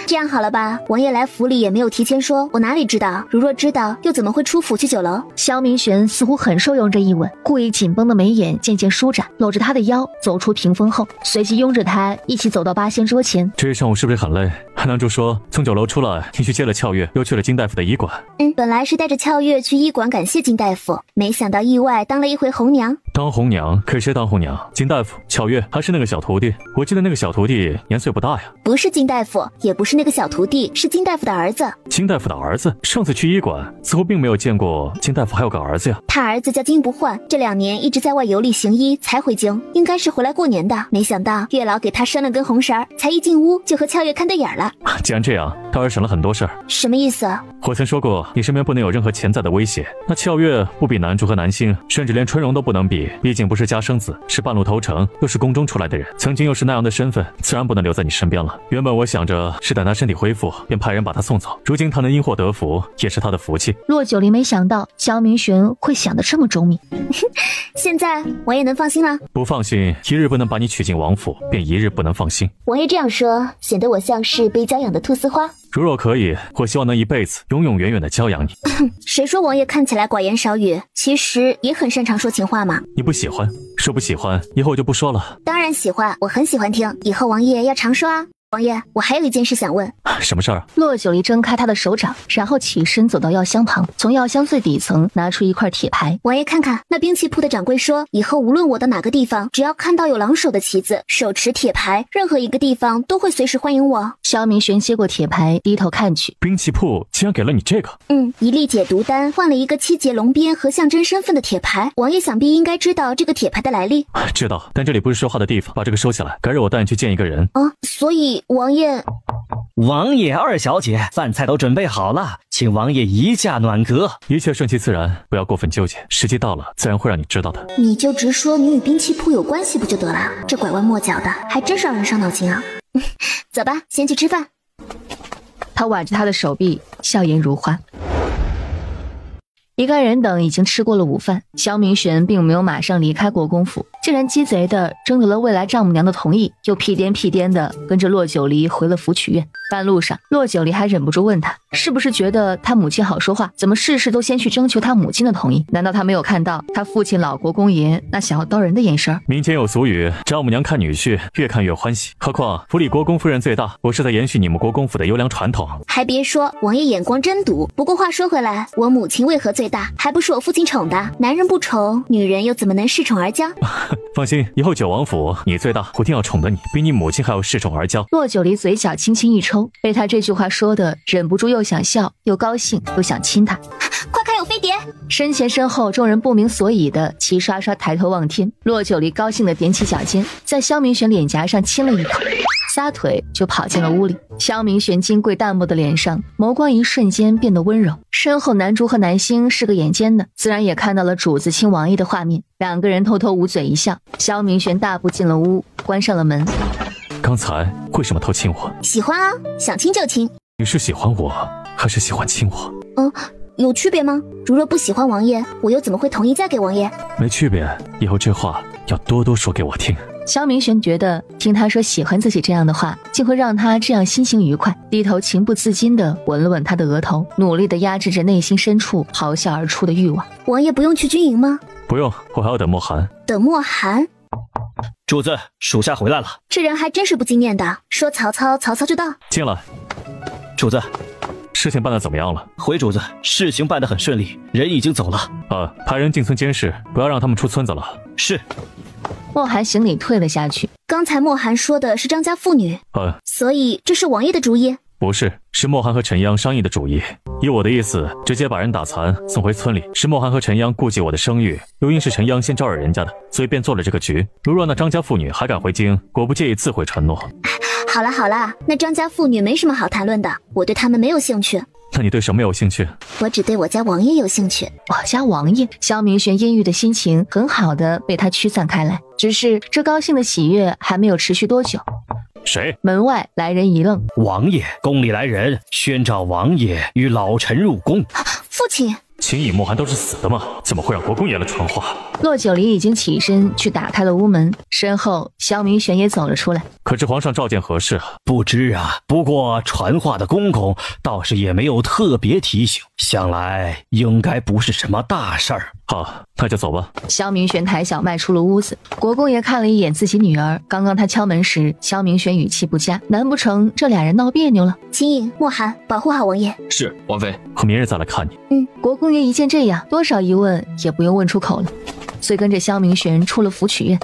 S14: 这样好了吧，王爷来府里也没有提前说，我哪里知道？如若知道，又怎么会出府去酒楼？
S1: 萧明玄似乎很受用这一吻，故意紧绷的眉眼渐渐舒展，搂着他的腰走出屏风后，随即拥着他一起走到八仙桌前。
S16: 这一上午是不是很累？南竹说从酒楼出来，你去接了俏月，又去了金大夫的医馆。
S14: 本来是带着俏月去医馆感谢金大夫，没想到意外当了一回红娘。
S16: 当红娘？可是谁当红娘？金大夫、俏月，还是那个小徒弟？我记得那个小徒弟年岁不大呀。
S14: 不是金大夫，也不是那个小徒弟，是金大夫的儿子。
S16: 金大夫的儿子？上次去医馆似乎并没有见过金大夫还有个儿子呀。
S14: 他儿子叫金不换，这2年一直在外游历行医，才回京，应该是回来过年的。没想到月老给他拴了根红绳，才一进屋就和俏月看对眼了。
S16: 既然这样，倒是省了很多事儿。
S14: 什么意思？
S16: 我曾说过，你身边不能有任何潜在的威胁。那俏月不比南竹和南星，甚至连春荣都不能比，毕竟不是家生子，是半路投诚，又是宫中出来的人，曾经又是那样的身份，自然不能留在你身边了。原本我想着是等他身体恢复，便派人把他送走。如今他能因祸得福，也是他的福气。
S1: 骆九离没想到萧明玄会想得这么周密。
S14: 现在王爷能放心了？
S16: 不放心，一日不能把你娶进王府，便一日不能放心。
S14: 王爷这样说，显得我像是被娇养的菟丝花。
S16: 如若可以，我希望能一辈子永永远远的娇养你。
S14: 谁说王爷看起来寡言少语，其实也很擅长说情话嘛？
S16: 你不喜欢，说不喜欢，以后我就不说了。
S14: 当然喜欢，我很喜欢听，以后王爷要常说啊。王爷，我还有一件事想问。
S16: 什么事儿？
S1: 骆九离睁开他的手掌，然后起身走到药箱旁，从药箱最底层拿出一块铁牌。
S14: 王爷看看，那兵器铺的掌柜说，以后无论我到哪个地方，只要看到有狼手的旗子，手持铁牌，任何一个地方都会随时欢迎我。
S1: 萧明玄接过铁牌，低头看去，
S16: 兵器铺竟然给了你这个。
S14: 一粒解毒丹换了一个7节龙鞭和象征身份的铁牌。王爷想必应该知道这个铁牌的来历。
S16: 知道，但这里不是说话的地方，把这个收起来，改日我带你去见一个人。
S14: 所以王爷，
S10: 王爷、二小姐，饭菜都准备好了，请王爷移驾暖阁。
S16: 一切顺其自然，不要过分纠结，时机到了，自然会让你知道的。
S14: 你就直说你与兵器铺有关系不就得了？这拐弯抹角的，还真是让人伤脑筋啊！走吧，先去吃饭。
S1: 他挽着他的手臂，笑颜如花。一干人等已经吃过了午饭，萧明玄并没有马上离开国公府，竟然鸡贼的征得了未来丈母娘的同意，又屁颠屁颠的跟着骆九离回了福曲院。半路上，骆九离还忍不住问他，是不是觉得他母亲好说话，怎么事事都先去征求他母亲的同意？难道他没有看到他父亲老国公爷那想要刀人的眼神？
S16: 民间有俗语，丈母娘看女婿越看越欢喜，何况府里国公夫人最大，我是在延续你们国公府的优良传统。
S14: 还别说，王爷眼光真毒。不过话说回来，我母亲为何最大，还不是我父亲宠的？男人不宠，女人又怎么能恃宠而骄？
S16: 放心，以后九王府你最大，我定要宠得你比你母亲还要恃宠而骄。
S1: 骆九离嘴角轻轻一抽，被他这句话说的忍不住又想笑又高兴又想亲他。
S14: 快看有飞碟！
S1: 身前身后众人不明所以的齐刷刷抬头望天，骆九离高兴的踮起脚尖，在萧明玄脸颊上亲了一口，撒腿就跑进了屋里。萧明玄金贵淡漠的脸上，眸光一瞬间变得温柔。身后南竹和南星是个眼尖的，自然也看到了主子亲王爷的画面，两个人偷偷捂嘴一笑。萧明玄大步进了屋，关上了门。
S16: 刚才为什么偷亲我？
S14: 喜欢啊，想亲就亲。
S16: 你是喜欢我，还是喜欢亲我？
S14: 有区别吗？如若不喜欢王爷，我又怎么会同意嫁给王爷？
S16: 没区别，以后这话要多多说给我听。
S1: 萧明玄觉得听他说喜欢自己这样的话，竟会让他这样心情愉快，低头情不自禁地吻了吻他的额头，努力地压制着内心深处咆哮而出的欲望。
S14: 王爷不用去军营吗？
S16: 不用，我还要等莫寒。
S14: 等莫寒？
S10: 主子，属下回来了。
S14: 这人还真是不经验的，说曹操，曹操就到。
S16: 进来。
S10: 主子，
S16: 事情办得怎么样了？
S10: 回主子，事情办得很顺利，人已经走了。
S16: 派人进村监视，不要让他们出村子了。
S10: 是。
S1: 莫寒行礼退了下去。
S14: 刚才莫寒说的是张家妇女，所以这是王爷的主意？
S16: 不是，是莫寒和陈央商议的主意。依我的意思，直接把人打残送回村里。是莫寒和陈央顾忌我的声誉，又因是陈央先招惹人家的，所以便做了这个局。如若那张家妇女还敢回京，我不介意自毁承诺。
S14: 好了好了，那张家妇女没什么好谈论的，我对他们没有兴趣。
S16: 那你对什么有兴趣？
S14: 我只对我家王爷有兴趣。
S1: 我家王爷？萧明玄阴郁的心情很好的被他驱散开来，只是这高兴的喜悦还没有持续多久。
S16: 谁？
S1: 门外来人一愣。
S10: 王爷，宫里来人，宣召王爷与老臣入宫。
S14: 父亲，
S16: 秦乙莫寒都是死的吗？怎么会让国公爷来传话？
S1: 骆九离已经起身去打开了屋门，身后萧明玄也走了出来。
S16: 可知皇上召见何事啊？
S10: 不知啊，不过传话的公公倒是也没有特别提醒，想来应该不是什么大事儿。
S16: 好，那就走吧。
S1: 萧明玄抬脚迈出了屋子。国公爷看了一眼自己女儿，刚刚他敲门时，萧明玄语气不佳，难不成这俩人闹别扭了？
S14: 秦颖、莫寒，保护好王爷。
S7: 是，王妃。
S16: 我明日再来看你。
S1: 国公爷一见这样，多少疑问也不用问出口了，遂跟着萧明玄出了福曲院。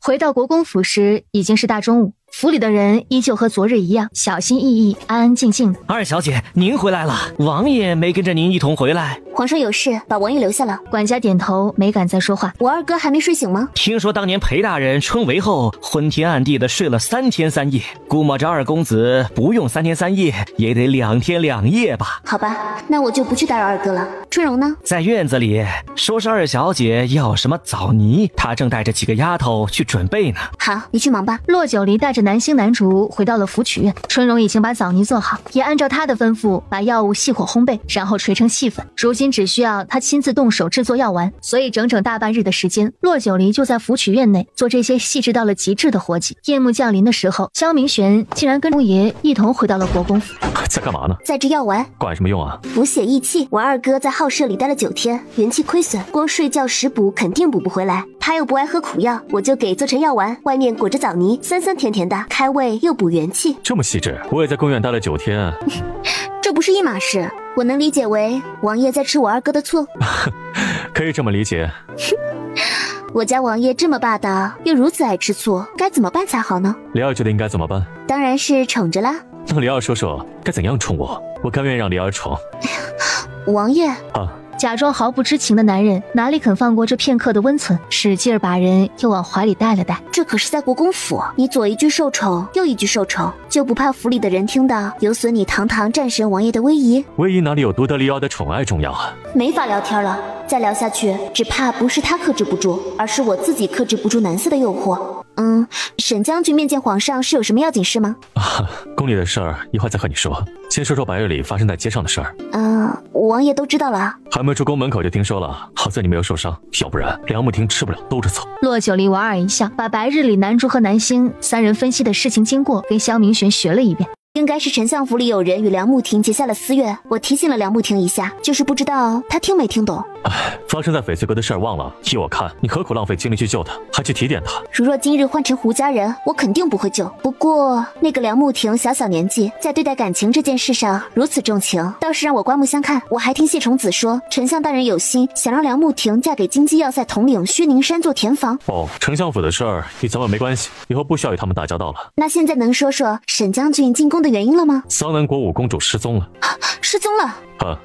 S1: 回到国公府时，已经是大中午。府里的人依旧和昨日一样，小心翼翼、安安静静的。
S10: 二小姐，您回来了，王爷没跟着您一同回来。
S14: 皇上有事，把王爷留下了。
S1: 管家点头，没敢再说话。
S14: 我二哥还没睡醒吗？
S10: 听说当年裴大人春闱后，昏天暗地的睡了3天3夜，估摸着二公子不用3天3夜，也得2天2夜吧。
S14: 好吧，那我就不去打扰二哥了。春荣呢？
S10: 在院子里，说是二小姐要什么枣泥，她正带着几个丫头去准备呢。
S14: 好，你去忙吧。
S1: 骆九离带着南星南竹回到了福曲院，春荣已经把枣泥做好，也按照他的吩咐把药物细火烘焙，然后锤成细粉。如今只需要他亲自动手制作药丸，所以整整大半日的时间，骆九离就在福曲院内做这些细致到了极致的活计。夜幕降临的时候，萧明玄竟然跟公爷一同回到了国公府。
S16: 在干嘛呢？
S14: 在制药丸。
S16: 管什么用啊？
S14: 补血益气。我二哥在浩舍里待了9天，元气亏损，光睡觉食补肯定补不回来。他又不爱喝苦药，我就给做成药丸，外面裹着枣泥，酸酸甜甜的，开胃又补元气。
S16: 这么细致，我也在宫院待了9天。
S14: 这不是一码事，我能理解为王爷在吃我二哥的醋。
S16: 可以这么理解。
S14: 我家王爷这么霸道，又如此爱吃醋，该怎么办才好呢？
S16: 李二觉得应该怎么办？
S14: 当然是宠着啦。
S16: 让李二说说该怎样宠我，我甘愿让李二宠。
S14: 王爷
S1: 假装毫不知情的男人哪里肯放过这片刻的温存，使劲儿把人又往怀里带了带。
S14: 这可是在国公府，你左一句受宠，右一句受宠，就不怕府里的人听到有损你堂堂战神王爷的威仪？
S16: 威仪哪里有独得利妖的宠爱重要啊？
S14: 没法聊天了，再聊下去，只怕不是他克制不住，而是我自己克制不住男色的诱惑。沈将军面见皇上是有什么要紧事吗？
S16: 宫里的事儿一会儿再和你说，先说说白日里发生在街上的事儿。
S14: 王爷都知道了。
S16: 还没出宫门口就听说了，好在你没有受伤，要不然梁慕庭吃不了兜着走。
S1: 骆九离莞尔一笑，把白日里南珠和南星三人分析的事情经过跟萧明玄学了一遍。
S14: 应该是丞相府里有人与梁慕庭结下了私约，我提醒了梁慕庭一下，就是不知道他听没听懂。
S16: 发生在翡翠阁的事儿忘了，依我看，你何苦浪费精力去救他，还去提点他？
S14: 如若今日换成胡家人，我肯定不会救。不过那个梁慕庭小年纪，在对待感情这件事上如此重情，倒是让我刮目相看。我还听谢崇子说，丞相大人有心想让梁慕庭嫁给金鸡要塞统领薛宁山做田房。
S16: 丞相府的事儿与咱们没关系，以后不需要与他们打交道了。
S14: 那现在能说说沈将军进宫的原因了吗？
S16: 桑南国五公主失踪了。
S14: 失踪了？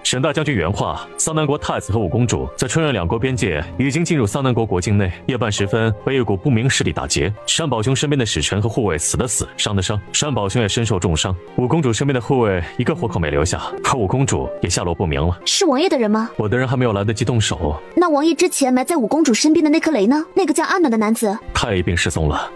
S16: 沈大将军原话，桑南国太子和五公主在春润两国边界已经进入桑南国国境内，夜半时分被一股不明势力打劫，单宝兄身边的使臣和护卫死的死，伤的伤，单宝兄也身受重伤，五公主身边的护卫一个活口没留下，而五公主也下落不明了。
S14: 是王爷的人吗？
S16: 我的人还没有来得及动手。
S14: 那王爷之前埋在五公主身边的那颗雷呢？那个叫阿暖的男子，
S16: 他也一并失踪了。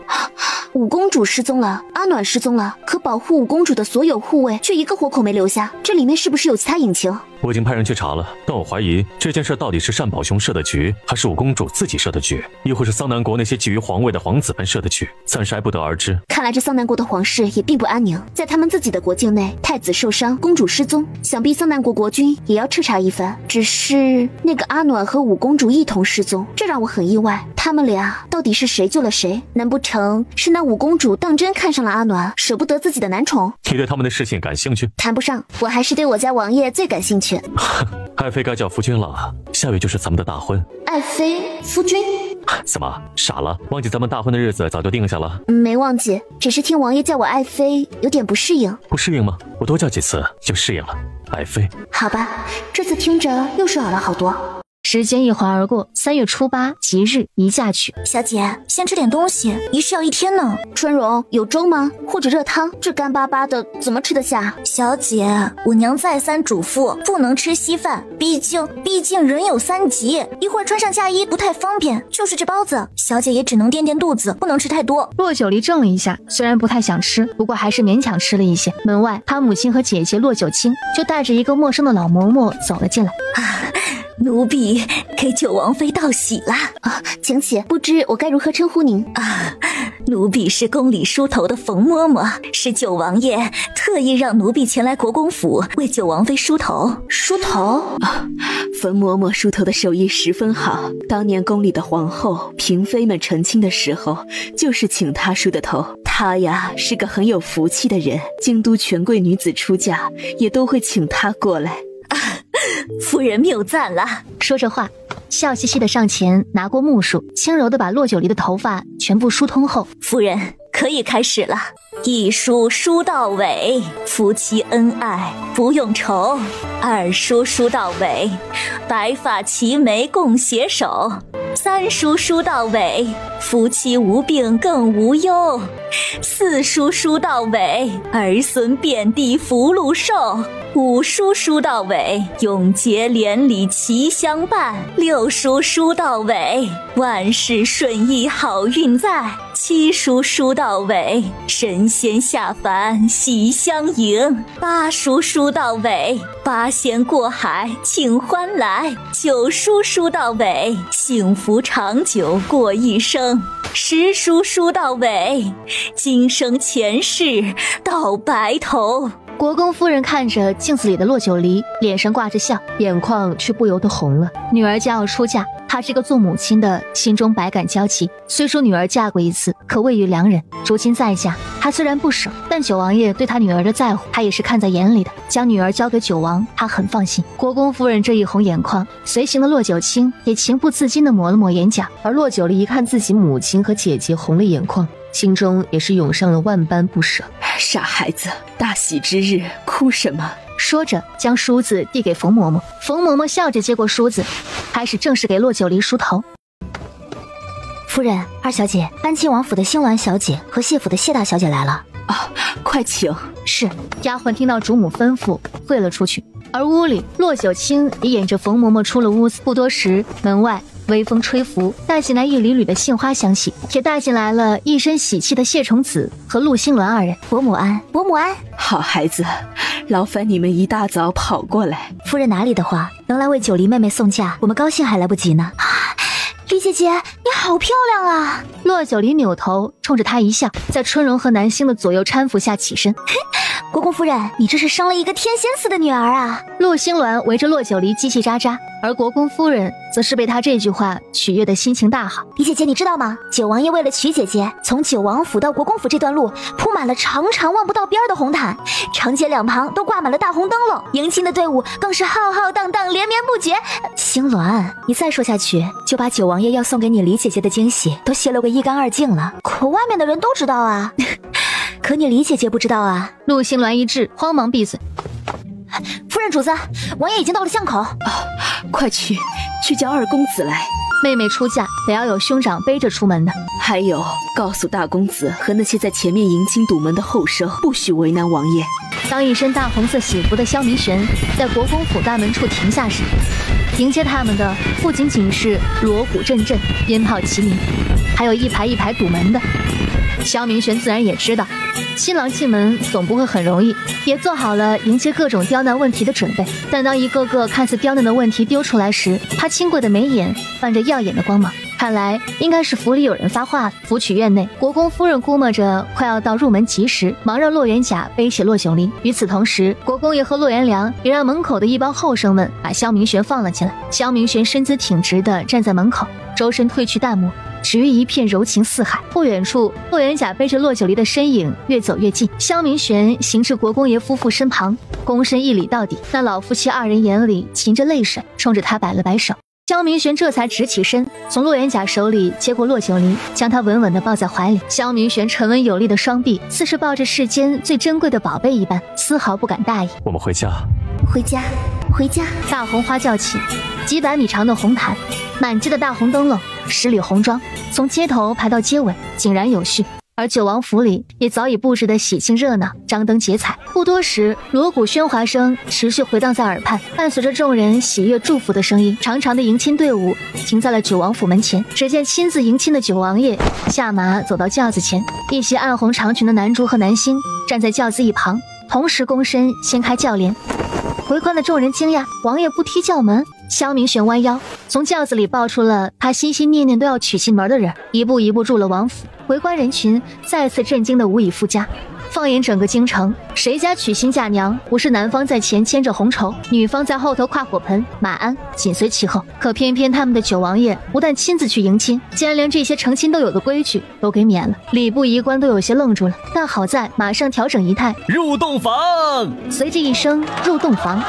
S14: 五公主失踪了，阿暖失踪了，可保护五公主的所有护卫却一个活口没留下，这里面是不是有其他隐情？
S16: 我已经派人去查了，但我怀疑这件事到底是单宝兄设的局，还是五公主自己设的局，亦或是桑南国那些觊觎皇位的皇子们设的局，暂时还不得而知。
S14: 看来这桑南国的皇室也并不安宁，在他们自己的国境内，太子受伤，公主失踪，想必桑南国国君也要彻查一番。只是那个阿暖和五公主一同失踪，这让我很意外，他们俩到底是谁救了谁？难不成是那五公主当真看上了阿暖，舍不得自己的男宠？
S16: 你对他们的事情感兴趣？
S14: 谈不上，我还是对我家王爷最感兴趣。
S16: 爱妃该叫夫君了，下月就是咱们的大婚。
S14: 爱妃夫君？
S16: 怎么傻了？忘记咱们大婚的日子早就定下了？
S14: 没忘记，只是听王爷叫我爱妃有点不适应。
S16: 不适应吗？我多叫几次就适应了。爱妃，
S14: 好吧，这次听着又爽了好多。
S1: 时间一晃而过，3月初8吉日宜嫁娶。
S9: 小姐，先吃点东西，仪式要1天呢。
S14: 春荣，有粥吗？或者热汤？这干巴巴的怎么吃得下？
S9: 小姐，我娘再三嘱咐，不能吃稀饭，毕竟人有3急，一会儿穿上嫁衣不太方便。就是这包子，小姐也只能垫垫肚子，不能吃太多。
S1: 骆九离怔了一下，虽然不太想吃，不过还是勉强吃了一些。门外，他母亲和姐姐骆九清就带着一个陌生的老嬷嬷走了进来。
S3: 奴婢给九王妃道喜啦！
S14: 请起，不知我该如何称呼您？
S3: 奴婢是宫里梳头的冯嬷嬷，是九王爷特意让奴婢前来国公府为九王妃梳头。
S14: 梳头？
S13: 冯嬷嬷梳头的手艺十分好，当年宫里的皇后、嫔妃们成亲的时候，就是请她梳的头。她呀，是个很有福气的人，京都权贵女子出嫁也都会请她过来。
S3: 夫人谬赞了。
S1: 说着话，笑嘻嘻的上前拿过木梳，轻柔的把骆九离的头发全部梳通后，
S3: 夫人可以开始了。一梳梳到尾，夫妻恩爱不用愁；二梳梳到尾，白发齐眉共携手；三梳梳到尾，夫妻无病更无忧；四梳梳到尾，儿孙遍地福禄寿；五梳梳到尾，永结连理齐相伴；六梳梳到尾，万事顺意好运在；七梳梳到尾，神仙下凡喜相迎；八梳梳到尾，八仙过海请欢来；九梳梳到尾，幸福长久过一生；十梳梳到尾，今生前世到白头。
S1: 国公夫人看着镜子里的骆九离，脸上挂着笑，眼眶却不由得红了。女儿将要出嫁，她这个做母亲的心中百感交集。虽说女儿嫁过一次，可未遇良人，如今再嫁，她虽然不舍，但九王爷对她女儿的在乎，她也是看在眼里的。将女儿交给九王，她很放心。国公夫人这一红眼眶，随行的骆九清也情不自禁地抹了抹眼角。而骆九离一看自己母亲和姐姐红了眼眶，心中也是涌上了万般不舍。
S13: 傻孩子，大喜之日哭什么？
S1: 说着将梳子递给冯嬷嬷。冯嬷嬷笑着接过梳子，开始正式给骆九离梳头。
S12: 夫人，二小姐，安亲王府的星鸾小姐和谢府的谢大小姐来了。
S3: 快请。
S1: 是。丫鬟听到主母吩咐，退了出去。而屋里，骆九清也引着冯嬷嬷出了屋子。不多时，门外微风吹拂，带进来一缕缕的杏花香气，也带进来了一身喜气的谢崇子和陆星鸾二人。
S12: 伯母安，
S3: 伯母安。好孩子，劳烦你们一大早跑过来。
S12: 夫人哪里的话，能来为九黎妹妹送嫁，我们高兴还来不及呢。
S9: 李姐姐，你好漂亮啊！
S1: 骆九离扭头冲着她一笑，在春荣和南星的左右搀扶下起身。
S9: 国公夫人，你这是生了一个天仙似的女儿啊！
S1: 陆星鸾围着骆九离叽叽喳喳，而国公夫人则是被他这句话取悦的心情大好。
S9: 李姐姐，你知道吗？九王爷为了娶姐姐，从九王府到国公府这段路铺满了长长望不到边的红毯，长街两旁都挂满了大红灯笼，迎亲的队伍更是浩浩荡荡，连绵不绝。
S12: 星鸾，你再说下去，就把九王爷要送给你李姐姐的惊喜都泄露个一干二净了。
S9: 可外面的人都知道啊。
S12: 可你李姐姐不知道啊。
S1: 陆星鸾一滞，慌忙闭嘴。
S9: 夫人主子，王爷已经到了巷口。
S3: 快去叫二公子来。
S1: 妹妹出嫁得要有兄长背着出门的。
S3: 还有，告诉大公子和那些在前面迎亲堵门的后生，不许为难王爷。
S1: 当一身大红色喜服的萧明玄在国公府大门处停下时，迎接他们的不仅仅是锣鼓阵阵、鞭炮齐鸣，还有一排一排堵门的。萧明玄自然也知道，新郎进门总不会很容易，也做好了迎接各种刁难问题的准备。但当一个个看似刁难的问题丢出来时，他清贵的眉眼泛着耀眼的光芒。看来应该是府里有人发话了。府曲院内，国公夫人估摸着快要到入门吉时，忙让骆元甲背起骆九离。与此同时，国公爷和骆元良也让门口的一帮后生们把萧明玄放了进来。萧明玄身姿挺直地站在门口，周身褪去淡墨，只余一片柔情似海。不远处，骆元甲背着骆九离的身影越走越近。萧明玄行至国公爷夫妇身旁，躬身一礼到底。那老夫妻二人眼里噙着泪水，冲着他摆了摆手。萧明玄这才直起身，从骆元甲手里接过骆九离，将他稳稳地抱在怀里。萧明玄沉稳有力的双臂，似是抱着世间最珍贵的宝贝一般，丝毫不敢大意。
S16: 我们回家。
S9: 回家，回家！
S1: 大红花轿起，几百米长的红毯，满街的大红灯笼，10里红妆，从街头排到街尾，井然有序。而九王府里也早已布置得喜庆热闹，张灯结彩。不多时，锣鼓喧哗声持续回荡在耳畔，伴随着众人喜悦祝福的声音，长长的迎亲队伍停在了九王府门前。只见亲自迎亲的九王爷下马走到轿子前，一袭暗红长裙的男主和男星站在轿子一旁，同时躬身掀开轿帘。围观的众人惊讶，王爷不踢轿门。萧明玄弯腰，从轿子里抱出了他心心念念都要娶进门的人，一步一步入了王府。围观人群再次震惊的无以复加。放眼整个京城，谁家娶亲嫁娘不是男方在前牵着红绸，女方在后头挎火盆、马鞍紧随其后？可偏偏他们的九王爷不但亲自去迎亲，竟然连这些成亲都有的规矩都给免了。礼部仪官都有些愣住了，但好在马上调整仪态，
S11: 入洞房。
S1: 随着一声入洞房，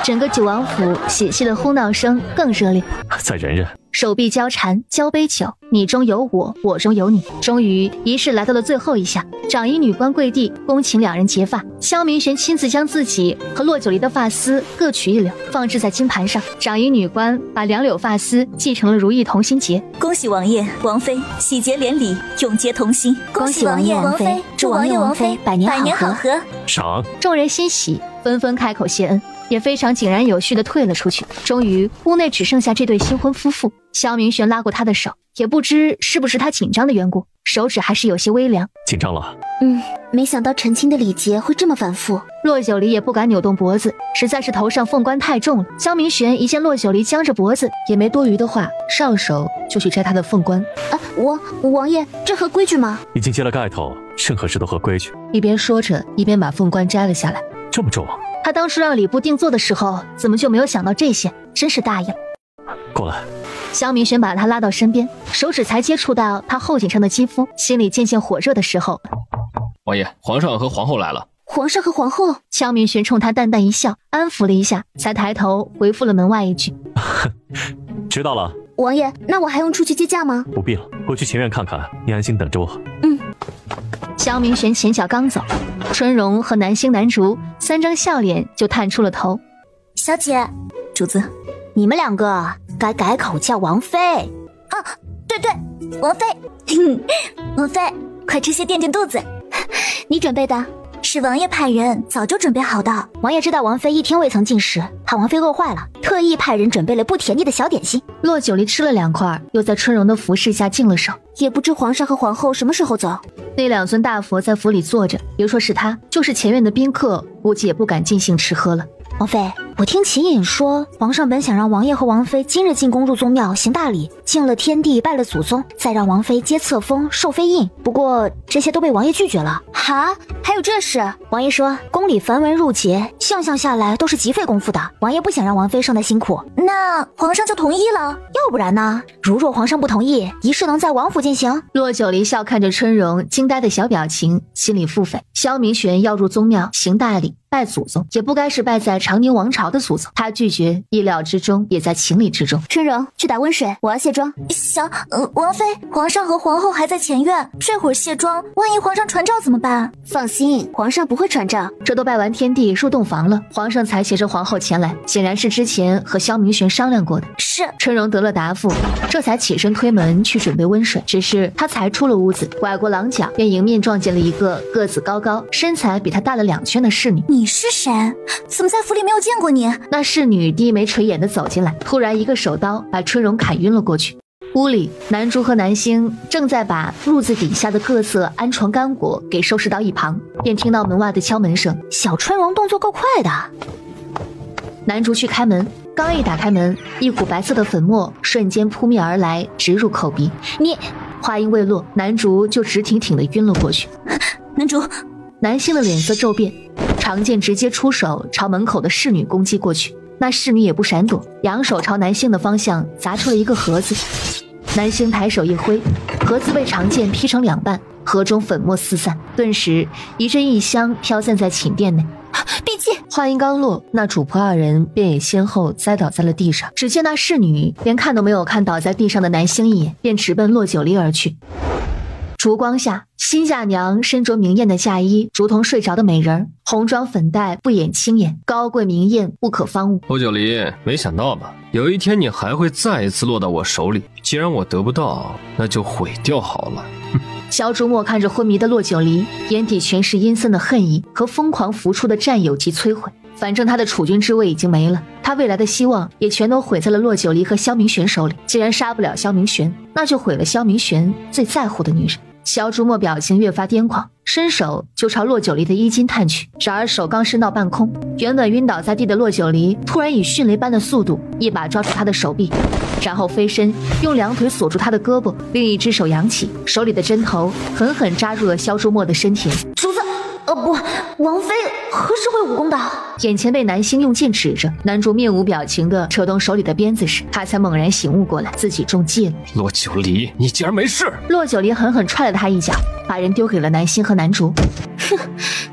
S1: 整个九王府喜气的呼闹声更热烈。
S16: 再忍忍。
S1: 手臂交缠，交杯酒，你中有我，我中有你。终于，仪式来到了最后一下，长仪女官跪地恭请两人结发。萧明玄亲自将自己和骆九离的发丝各取一绺，放置在金盘上。长仪女官把2绺发丝系成了如意同心结。
S18: 恭喜王爷、王妃喜结连理，永结同心。
S9: 恭喜王爷、王妃，祝王爷、王妃百年好合。
S16: 赏！
S1: 众人欣喜，纷纷开口谢恩，也非常井然有序地退了出去。终于，屋内只剩下这对新婚夫妇。萧明玄拉过他的手，也不知是不是他紧张的缘故，手指还是有些微凉。
S16: 紧张了？
S9: 没想到成亲的礼节会这么繁复。
S1: 骆九离也不敢扭动脖子，实在是头上凤冠太重了。萧明玄一见骆九离僵着脖子，
S15: 也没多余的话，上手就去摘他的凤冠。
S9: 王爷，这合规矩吗？
S16: 已经揭了盖头，任何事都合规矩。
S15: 一边说着，一边把凤冠摘了下来。
S16: 这么重啊！
S1: 他当初让礼部定做的时候，怎么就没有想到这些？真是大意了。
S16: 过来。
S1: 萧明玄把他拉到身边，手指才接触到他后颈上的肌肤，心里渐渐火热的时候，
S7: 王爷，皇上和皇后来了。
S9: 皇上和皇后？
S1: 萧明玄冲他淡淡一笑，安抚了一下，才抬头回复了门外一句：
S16: 知道了。
S9: 王爷，那我还用出去接驾吗？
S16: 不必了，我去前院看看，你安心等着我。
S1: 萧明玄前脚刚走，春荣和南星、南竹三张笑脸就探出了头。
S9: 小姐，
S12: 主子，你们两个该改口叫王妃。
S9: 啊，对对，王妃，王妃，快吃些垫垫肚子。
S12: 你准备的？
S9: 是王爷派人早就准备好的。
S12: 王爷知道王妃一天未曾进食，怕王妃饿坏了，特意派人准备了不甜腻的小点心。
S1: 洛九离吃了2块，又在春荣的服侍下净了手。
S12: 也不知皇上和皇后什么时候走。
S1: 那2尊大佛在府里坐着，别说是他，就是前院的宾客，估计也不敢尽兴吃喝了。
S12: 王妃，我听秦隐说，皇上本想让王爷和王妃今日进宫入宗庙行大礼，敬了天地，拜了祖宗，再让王妃接册封，受妃印。不过这些都被王爷拒绝了。
S9: 哈，还有这事？
S12: 王爷说，宫里繁文缛节，项项下来都是极费功夫的，王爷不想让王妃受那辛苦。
S9: 那皇上就同意了？
S12: 要不然呢？如若皇上不同意，仪式能在王府进行？
S1: 洛九离笑看着春荣惊呆的小表情，心里腹诽：萧明玄要入宗庙行大礼，拜祖宗，也不该是拜在长宁王朝的祖宗。他拒绝，意料之中，也在情理之中。
S12: 春荣，去打温水，我要卸妆。
S9: 王妃，皇上和皇后还在前院，这会儿卸妆，万一皇上传诏怎么办？
S12: 放心，皇上不会传诏。
S1: 这都拜完天地入洞房了，皇上才携着皇后前来，显然是之前和萧明玄商量过的。
S9: 是。
S1: 春荣得了答复，这才起身推门去准备温水。只是他才出了屋子，拐过廊角，便迎面撞见了一个个子高高、身材比他大了2圈的侍女。
S9: 你是谁？怎么在府里没有见过你？
S1: 那侍女低眉垂眼的走进来，突然一个手刀把春荣砍晕了过去。屋里，南珠和南星正在把褥子底下的各色安床干果给收拾到一旁，便听到门外的敲门声。
S12: 小春荣动作够快的。
S1: 南珠去开门，刚一打开门，一股白色的粉末瞬间扑面而来，直入口鼻。
S12: 你
S1: 话音未落，南珠就直挺挺的晕了过去。
S9: 南珠，
S1: 南星的脸色骤变，长剑直接出手朝门口的侍女攻击过去。那侍女也不闪躲，扬手朝南星的方向砸出了一个盒子。南星抬手一挥，盒子被长剑劈成2半，盒中粉末四散，顿时一阵异香飘散在寝殿内。
S9: 闭气！
S1: 话音刚落，那主仆2人便也先后栽倒在了地上。只见那侍女连看都没有看倒在地上的南星一眼，便直奔洛九离而去。烛光下，新嫁娘身着明艳的嫁衣，如同睡着的美人，红妆粉黛，不掩轻眼，高贵明艳，不可方物。
S7: 洛九离，没想到吧？有一天你还会再一次落到我手里。既然我得不到，那就毁掉好了。
S1: 萧朱墨看着昏迷的洛九离，眼底全是阴森的恨意和疯狂浮出的占有及摧毁。反正他的储君之位已经没了，他未来的希望也全都毁在了洛九离和萧明玄手里。既然杀不了萧明玄，那就毁了萧明玄最在乎的女人。萧朱墨表情越发癫狂，伸手就朝洛九离的衣襟探去。然而手刚伸到半空，原本晕倒在地的洛九离突然以迅雷般的速度一把抓住他的手臂，然后飞身用2腿锁住他的胳膊，另一只手扬起，手里的针头狠狠扎入了萧朱墨的身体。
S12: 主子，不，王妃何时会武功的？
S1: 眼前被南星用剑指着，南珠面无表情地扯动手里的鞭子时，他才猛然醒悟过来，自己中计了。
S7: 洛九离，你竟然没事！
S1: 洛九离狠狠踹了他一脚，把人丢给了南星和南珠。
S12: 哼，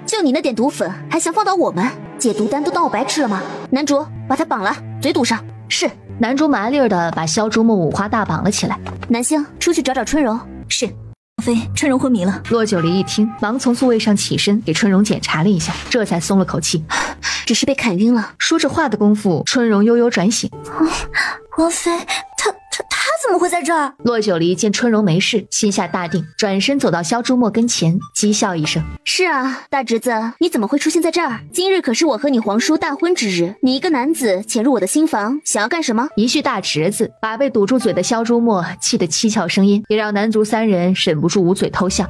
S12: 就你那点毒粉，还想放倒我们？解毒丹都当我白吃了吗？南珠，把他绑了，嘴堵上。
S1: 是。南珠麻利儿地把萧朱墨五花大绑了起来。
S12: 南星，出去找找春荣。
S9: 是。王妃，春荣昏迷了。
S1: 洛九离一听，忙从座位上起身，给春荣检查了一下，这才松了口气。
S12: 只是被砍晕了。
S1: 说着话的功夫，春荣悠悠转醒。
S9: 王妃，他怎么会在这儿？
S1: 洛九离见春荣没事，心下大定，转身走到萧朱墨跟前，讥笑一声：“
S12: 是啊，大侄子，你怎么会出现在这儿？今日可是我和你皇叔大婚之日，你一个男子潜入我的新房，想要干什么？”
S1: 一句大侄子，把被堵住嘴的萧朱墨气得七窍生烟，也让男族3人忍不住捂嘴偷笑。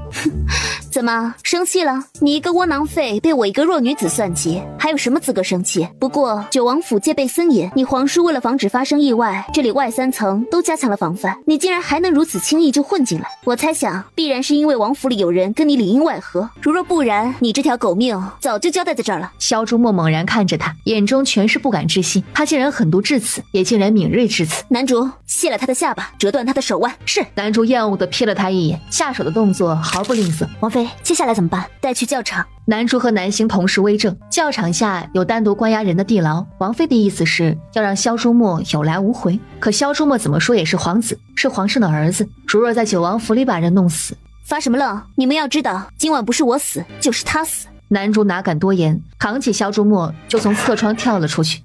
S12: 怎么生气了？你一个窝囊废被我一个弱女子算计，还有什么资格生气？不过九王府戒备森严，你皇叔为了防止发生意外，这里外3层都加强了防范，你竟然还能如此轻易就混进来，我猜想必然是因为王府里有人跟你里应外合，如若不然，你这条狗命早就交代在这儿了。
S1: 萧朱墨猛然看着他，眼中全是不敢置信，他竟然狠毒至此，也竟然敏锐至此。
S12: 男主，卸了他的下巴，折断他的手腕。
S1: 是。男主厌恶地瞥了他一眼，下手的动作毫不吝啬。
S12: 王妃，接下来怎么办？带去教场。
S1: 南珠和南星同时威震，教场下有单独关押人的地牢。王妃的意思是要让萧朱墨有来无回，可萧朱墨怎么说也是皇子，是皇上的儿子，如若在九王府里把人弄死，
S14: 发什么愣？你们要知道，今晚不是我死，就是他死。
S1: 男主哪敢多言，扛起萧朱墨就从侧窗跳了出去。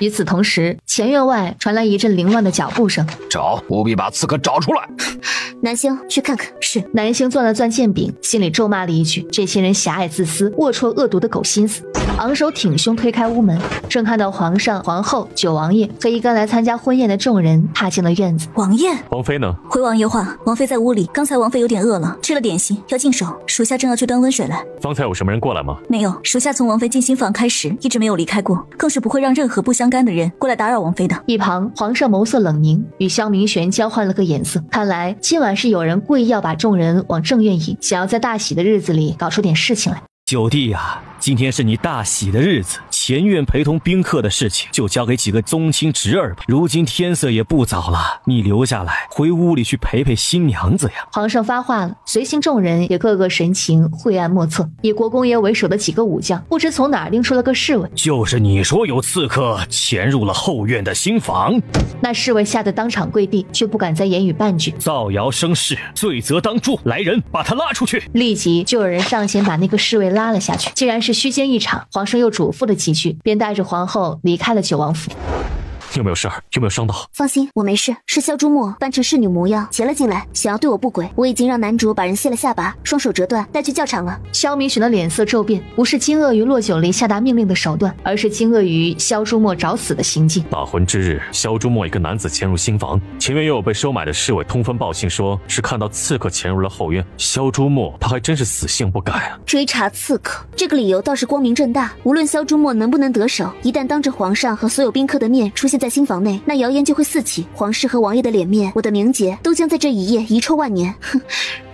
S1: 与此同时，前院外传来一阵凌乱的脚步声。
S2: 找，务必把刺客找出来。
S14: 南星，去看看。
S1: 是。南星攥了攥剑柄，心里咒骂了一句：这些人狭隘自私，龌龊恶毒的狗心思。昂首挺胸推开屋门，正看到皇上、皇后、九王爷和一干来参加婚宴的众人踏进了院子。
S18: 王爷，
S16: 王妃呢？
S18: 回王爷话，王妃在屋里。刚才王妃有点饿了，吃了点心，要净手。属下正要去端温水来。
S16: 方才有什么人过来吗？
S18: 没有，属下从王妃进新房开始，一直没有离开过，更是不会让任何不相干的人过来打扰王妃的。
S1: 一旁，皇上眸色冷凝，与萧明玄交换了个眼色。看来今晚是有人故意要把众人往正院引，想要在大喜的日子里搞出点事情来。
S11: 九弟呀，今天是你大喜的日子，前院陪同宾客的事情就交给几个宗亲侄儿吧。如今天色也不早了，你留下来回屋里去陪陪新娘子呀。
S1: 皇上发话了，随行众人也个个神情晦暗莫测。以国公爷为首的几个武将，不知从哪儿拎出了个侍卫，
S11: 就是你说有刺客潜入了后院的新房。
S1: 那侍卫吓得当场跪地，却不敢再言语半句。
S11: 造谣生事，罪责当诛，来人把他拉出去。
S1: 立即就有人上前把那个侍卫拉了下去。既然是虚惊一场，皇上又嘱咐了几句，便带着皇后离开了九王府。
S16: 有没有事儿？有没有伤到？
S14: 放心，我没事。是萧朱墨扮成侍女模样潜了进来，想要对我不轨。我已经让男主把人卸了下巴，双手折断，带去教场了。
S1: 萧明玄的脸色骤变，不是惊愕于骆九离下达命令的手段，而是惊愕于萧朱墨找死的行径。
S16: 大婚之日，萧朱墨一个男子潜入新房，前面又有被收买的侍卫通风报信，说是看到刺客潜入了后院。萧朱墨他还真是死性不改啊！
S14: 追查刺客，这个理由倒是光明正大。无论萧朱墨能不能得手，一旦当着皇上和所有宾客的面出现在新房内，那谣言就会四起，皇室和王爷的脸面，我的名节都将在这一夜遗臭万年。哼，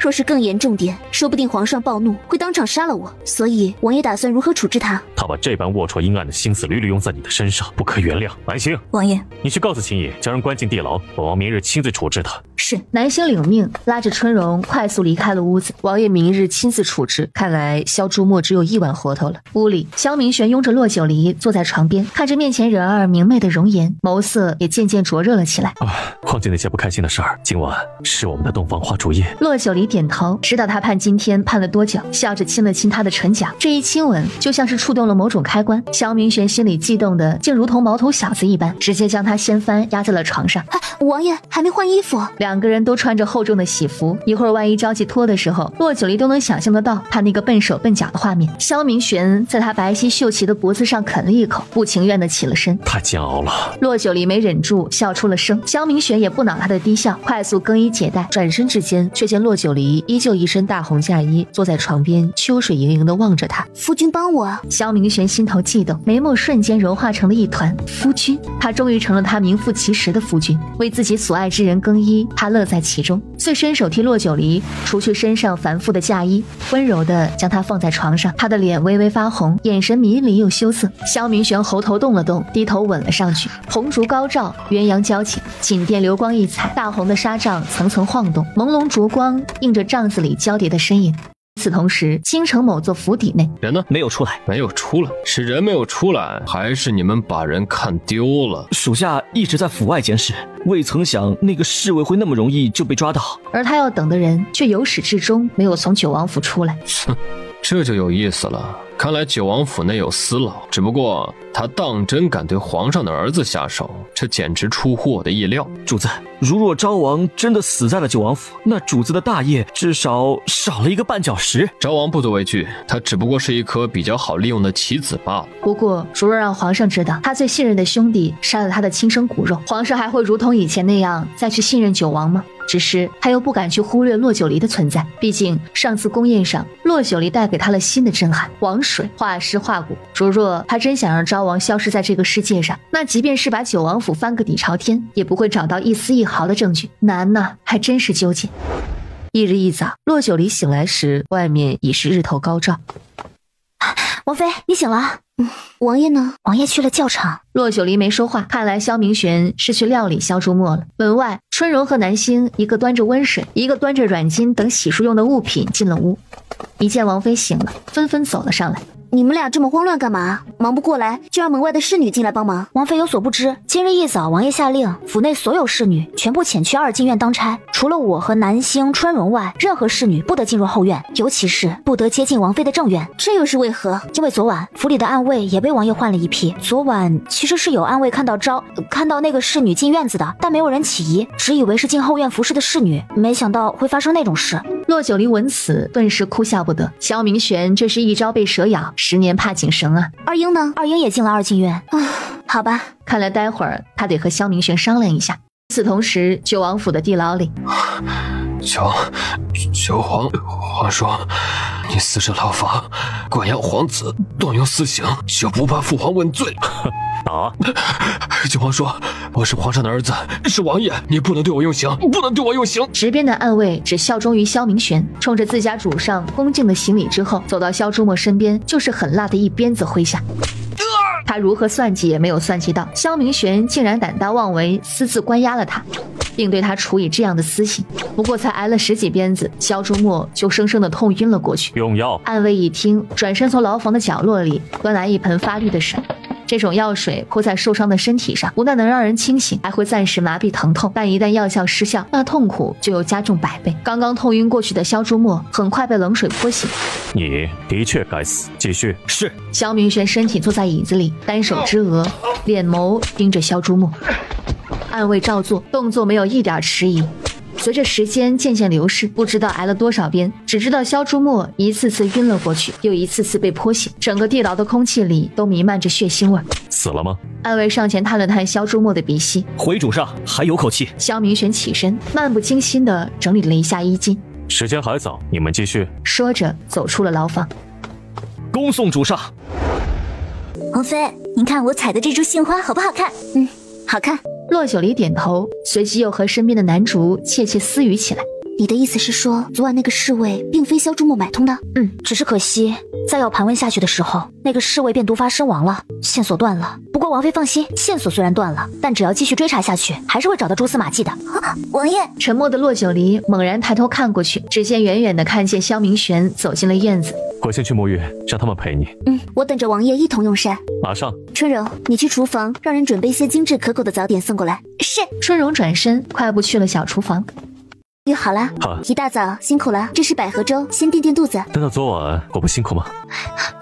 S14: 若是更严重点，说不定皇上暴怒会当场杀了我。所以王爷打算如何处置他？
S16: 他把这般龌龊阴暗的心思屡屡用在你的身上，不可原谅。南星，
S18: 王爷，
S16: 你去告诉秦野，将人关进地牢，本王明日亲自处置他。
S18: 是。
S1: 南星领命，拉着春荣快速离开了屋子。王爷明日亲自处置，看来萧朱墨只有一碗活头了。屋里，萧明玄拥着骆九离坐在床边，看着面前人儿明媚的容颜，眸色也渐渐灼热了起来。
S16: 忘记那些不开心的事儿，今晚是我们的洞房花烛夜。
S1: 骆九离点头，知道他盼今天盼了多久，笑着亲了亲他的唇角。这一亲吻就像是触动了某种开关，萧明玄心里悸动的竟如同毛头小子一般，直接将他掀翻压在了床上。
S14: 王爷还没换衣服。
S1: 两个人都穿着厚重的喜服，一会儿万一着急脱的时候，骆九离都能想象得到他那个笨手笨脚的画面。萧明玄在他白皙秀气的脖子上啃了一口，不情愿的起了身。
S16: 太煎熬了。
S1: 骆九离没忍住笑出了声，萧明玄也不恼他的低笑，快速更衣解带，转身之间却见骆九离依旧一身大红嫁衣，坐在床边秋水盈盈的望着他。
S14: 夫君帮我。
S1: 萧明玄心头悸动，眉目瞬间融化成了一团。夫君，他终于成了他名副其实的夫君，为自己所爱之人更衣，他乐在其中，遂伸手替骆九离除去身上繁复的嫁衣，温柔的将他放在床上。他的脸微微发红，眼神迷离又羞涩。萧明玄喉头动了动，低头吻了上去。红烛高照，鸳鸯交情，锦殿流光溢彩，大红的纱帐层层晃动，朦胧烛光映着帐子里交叠的身影。与此同时，京城某座府邸内，
S7: 人呢？
S11: 没有出来。
S7: 没有出来，是人没有出来，还是你们把人看丢了？
S11: 属下一直在府外监视，未曾想那个侍卫会那么容易就被抓到。
S1: 而他要等的人却由始至终没有从九王府出来。
S7: 哼，这就有意思了。看来九王府内有私牢，只不过他当真敢对皇上的儿子下手，这简直出乎我的意料。
S11: 主子，如若昭王真的死在了九王府，那主子的大业至少少了一个绊脚石。
S7: 昭王不足为惧，他只不过是一颗比较好利用的棋子罢了。
S1: 不过，如若让皇上知道他最信任的兄弟杀了他的亲生骨肉，皇上还会如同以前那样再去信任九王吗？只是他又不敢去忽略骆九离的存在，毕竟上次宫宴上，骆九离带给他了新的震撼。王水化尸化骨，如若他真想让昭王消失在这个世界上，那即便是把九王府翻个底朝天，也不会找到一丝一毫的证据。难呐，还真是纠结。一日一早，骆九离醒来时，外面已是日头高照。
S14: 王妃，你醒了。王爷呢？
S9: 王爷去了教场。
S1: 骆九离没说话，看来萧明玄是去料理萧朱墨了。门外，春荣和南星一个端着温水，一个端着软巾等洗漱用的物品进了屋。一见王妃醒了，纷纷走了上来。
S14: 你们俩这么慌乱干嘛？忙不过来就让门外的侍女进来帮忙。
S12: 王妃有所不知，今日一早，王爷下令，府内所有侍女全部遣去二进院当差，除了我和南星、春荣外，任何侍女不得进入后院，尤其是不得接近王妃的正院。
S14: 这又是为何？
S12: 因为昨晚府里的暗卫也被王爷换了一批。昨晚其实是有暗卫看到那个侍女进院子的，但没有人起疑，只以为是进后院服侍的侍女，没想到会发生那种事。
S1: 骆九离闻此，顿时哭笑不得。萧明玄这是一朝被蛇咬，10年怕井绳啊！
S14: 二英呢？
S12: 二英也进了二进院
S14: 啊。好吧，
S1: 看来待会儿他得和萧明玄商量一下。与此同时，九王府的地牢里，
S7: 求皇说，你私设牢房，关押皇子，动用私刑，就不怕父皇问罪？
S16: 打！
S7: 九皇说，我是皇上的儿子，是王爷，你不能对我用刑，不能对我用刑。
S1: 执鞭的暗卫只效忠于萧明玄，冲着自家主上恭敬的行礼之后，走到萧朱墨身边，就是狠辣的一鞭子挥下。他如何算计也没有算计到，萧明玄竟然胆大妄为，私自关押了他，并对他处以这样的私刑。不过才挨了10几鞭子，萧朱墨就生生的痛晕了过去。
S16: 用药！
S1: 暗卫一听，转身从牢房的角落里端来一盆发绿的水。这种药水泼在受伤的身体上，不但能让人清醒，还会暂时麻痹疼痛，但一旦药效失效，那痛苦就又加重100倍。刚刚痛晕过去的萧朱墨很快被冷水泼醒。
S16: 你的确该死，继续。
S11: 是。
S1: 萧明玄身体坐在椅子里，单手支额，脸眸盯着萧朱墨，暗卫照做，动作没有一点迟疑。随着时间渐渐流逝，不知道挨了多少鞭，只知道萧朱墨一次次晕了过去，又一次次被泼醒，整个地牢的空气里都弥漫着血腥味。
S16: 死了吗？
S1: 暗卫上前探了探萧朱墨的鼻息，
S11: 回主上，还有口气。
S1: 萧明玄起身，漫不经心地整理了一下衣襟。
S16: 时间还早，你们继续。
S1: 说着走出了牢房。
S11: 恭送主上。
S9: 王妃，您看我采的这株杏花好不好看？
S14: 好看。
S1: 骆九离点头，随即又和身边的男主窃窃私语起来。
S14: 你的意思是说，昨晚那个侍卫并非萧朱墨买通的？
S12: 只是可惜，再要盘问下去的时候，那个侍卫便毒发身亡了，线索断了。不过王妃放心，线索虽然断了，但只要继续追查下去，还是会找到蛛丝马迹的。
S9: 王爷，
S1: 沉默的骆九离猛然抬头看过去，只见远远的看见萧明玄走进了院子。
S16: 我先去沐浴，让他们陪你。
S14: 我等着王爷一同用膳。
S16: 马上。
S14: 春柔，你去厨房让人准备些精致可口的早点送过来。
S9: 是。
S1: 春柔转身快步去了小厨房。
S14: 浴好了，一大早辛苦了。这是百合粥，先垫垫肚子。
S16: 难道昨晚我不辛苦吗？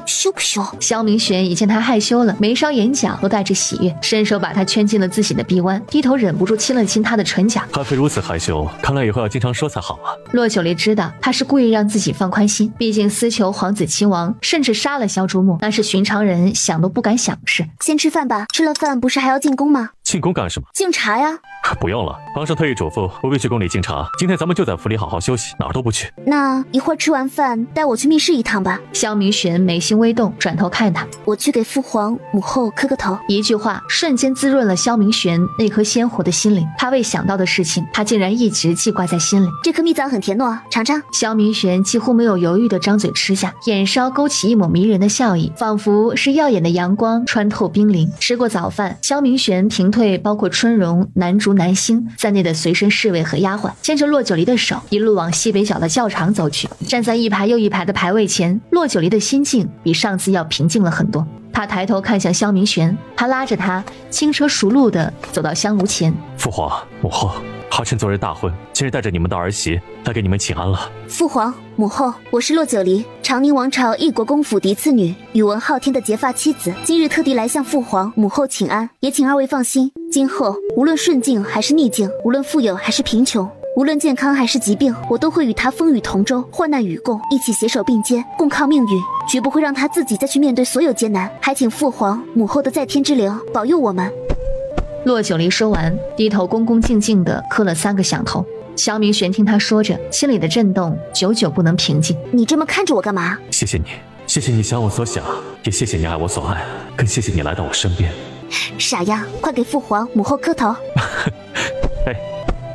S14: 羞不羞？
S1: 萧明玄一见他害羞了，眉梢眼角都带着喜悦，伸手把他圈进了自己的臂弯，低头忍不住亲了亲他的唇角。
S16: 韩非如此害羞，看来以后要经常说才好啊。
S1: 骆九离知道他是故意让自己放宽心，毕竟私求皇子亲王，甚至杀了萧朱墨，那是寻常人想都不敢想的事。
S14: 先吃饭吧，吃了饭不是还要进宫吗？
S16: 进宫干什么？
S14: 敬茶呀。
S16: 不用了，皇上特意嘱咐不必去宫里敬茶，今天咱们就在府里好好休息，哪儿都不去。
S14: 那一会儿吃完饭带我去密室一趟吧。
S1: 萧明玄眉心微动，转头看他，
S14: 我去给父皇母后磕个头。
S1: 一句话瞬间滋润了萧明玄那颗鲜活的心灵，他未想到的事情，他竟然一直记挂在心里。
S14: 这颗蜜枣很甜糯，尝尝。
S1: 萧明玄几乎没有犹豫地张嘴吃下，眼梢勾起一抹迷人的笑意，仿佛是耀眼的阳光穿透冰凌。吃过早饭，萧明玄停退包括春荣、南竹、南星在内的随身侍卫和丫鬟，牵着骆九离的手，一路往西北角的教场走去。站在一排又一排的牌位前，骆九离的心境比上次要平静了很多。他抬头看向萧明玄，他拉着他轻车熟路地走到香炉前。
S16: 父皇母后，哈臣昨日大婚，今日带着你们的儿媳来给你们请安了。
S14: 父皇母后，我是骆九离，长宁王朝义国公府嫡次女，宇文浩天的结发妻子，今日特地来向父皇母后请安，也请二位放心，今后无论顺境还是逆境，无论富有还是贫穷，无论健康还是疾病，我都会与他风雨同舟，患难与共，一起携手并肩，共抗命运，绝不会让他自己再去面对所有艰难。还请父皇母后的在天之灵保佑我们。
S1: 骆九离说完，低头恭恭敬敬地磕了3个响头。萧明玄听他说着，心里的震动久久不能平静。
S14: 你这么看着我干嘛？
S16: 谢谢你，谢谢你想我所想，也谢谢你爱我所爱，更谢谢你来到我身边。
S14: 傻样，快给父皇母后磕头。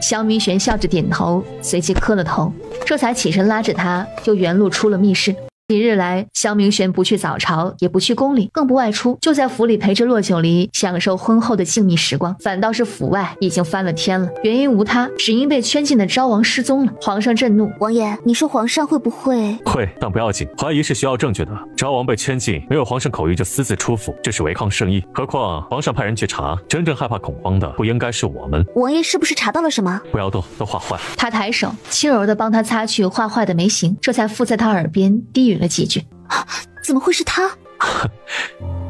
S1: 萧明玄笑着点头，随即磕了头，这才起身拉着他，又原路出了密室。几日来，萧明玄不去早朝，也不去宫里，更不外出，就在府里陪着洛九离享受婚后的静谧时光。反倒是府外已经翻了天了，原因无他，只因被圈禁的昭王失踪了。皇上震怒。
S14: 王爷，你说皇上会不会？
S16: 会，但不要紧，怀疑是需要证据的。昭王被圈禁，没有皇上口谕就私自出府，这是违抗圣意。何况皇上派人去查，真正害怕恐慌的不应该是我们。
S14: 王爷是不是查到了什么？
S16: 不要动，都画坏。
S1: 他抬手轻柔地帮他擦去画坏的眉形，这才附在他耳边低语了几句。
S14: 怎么会是他？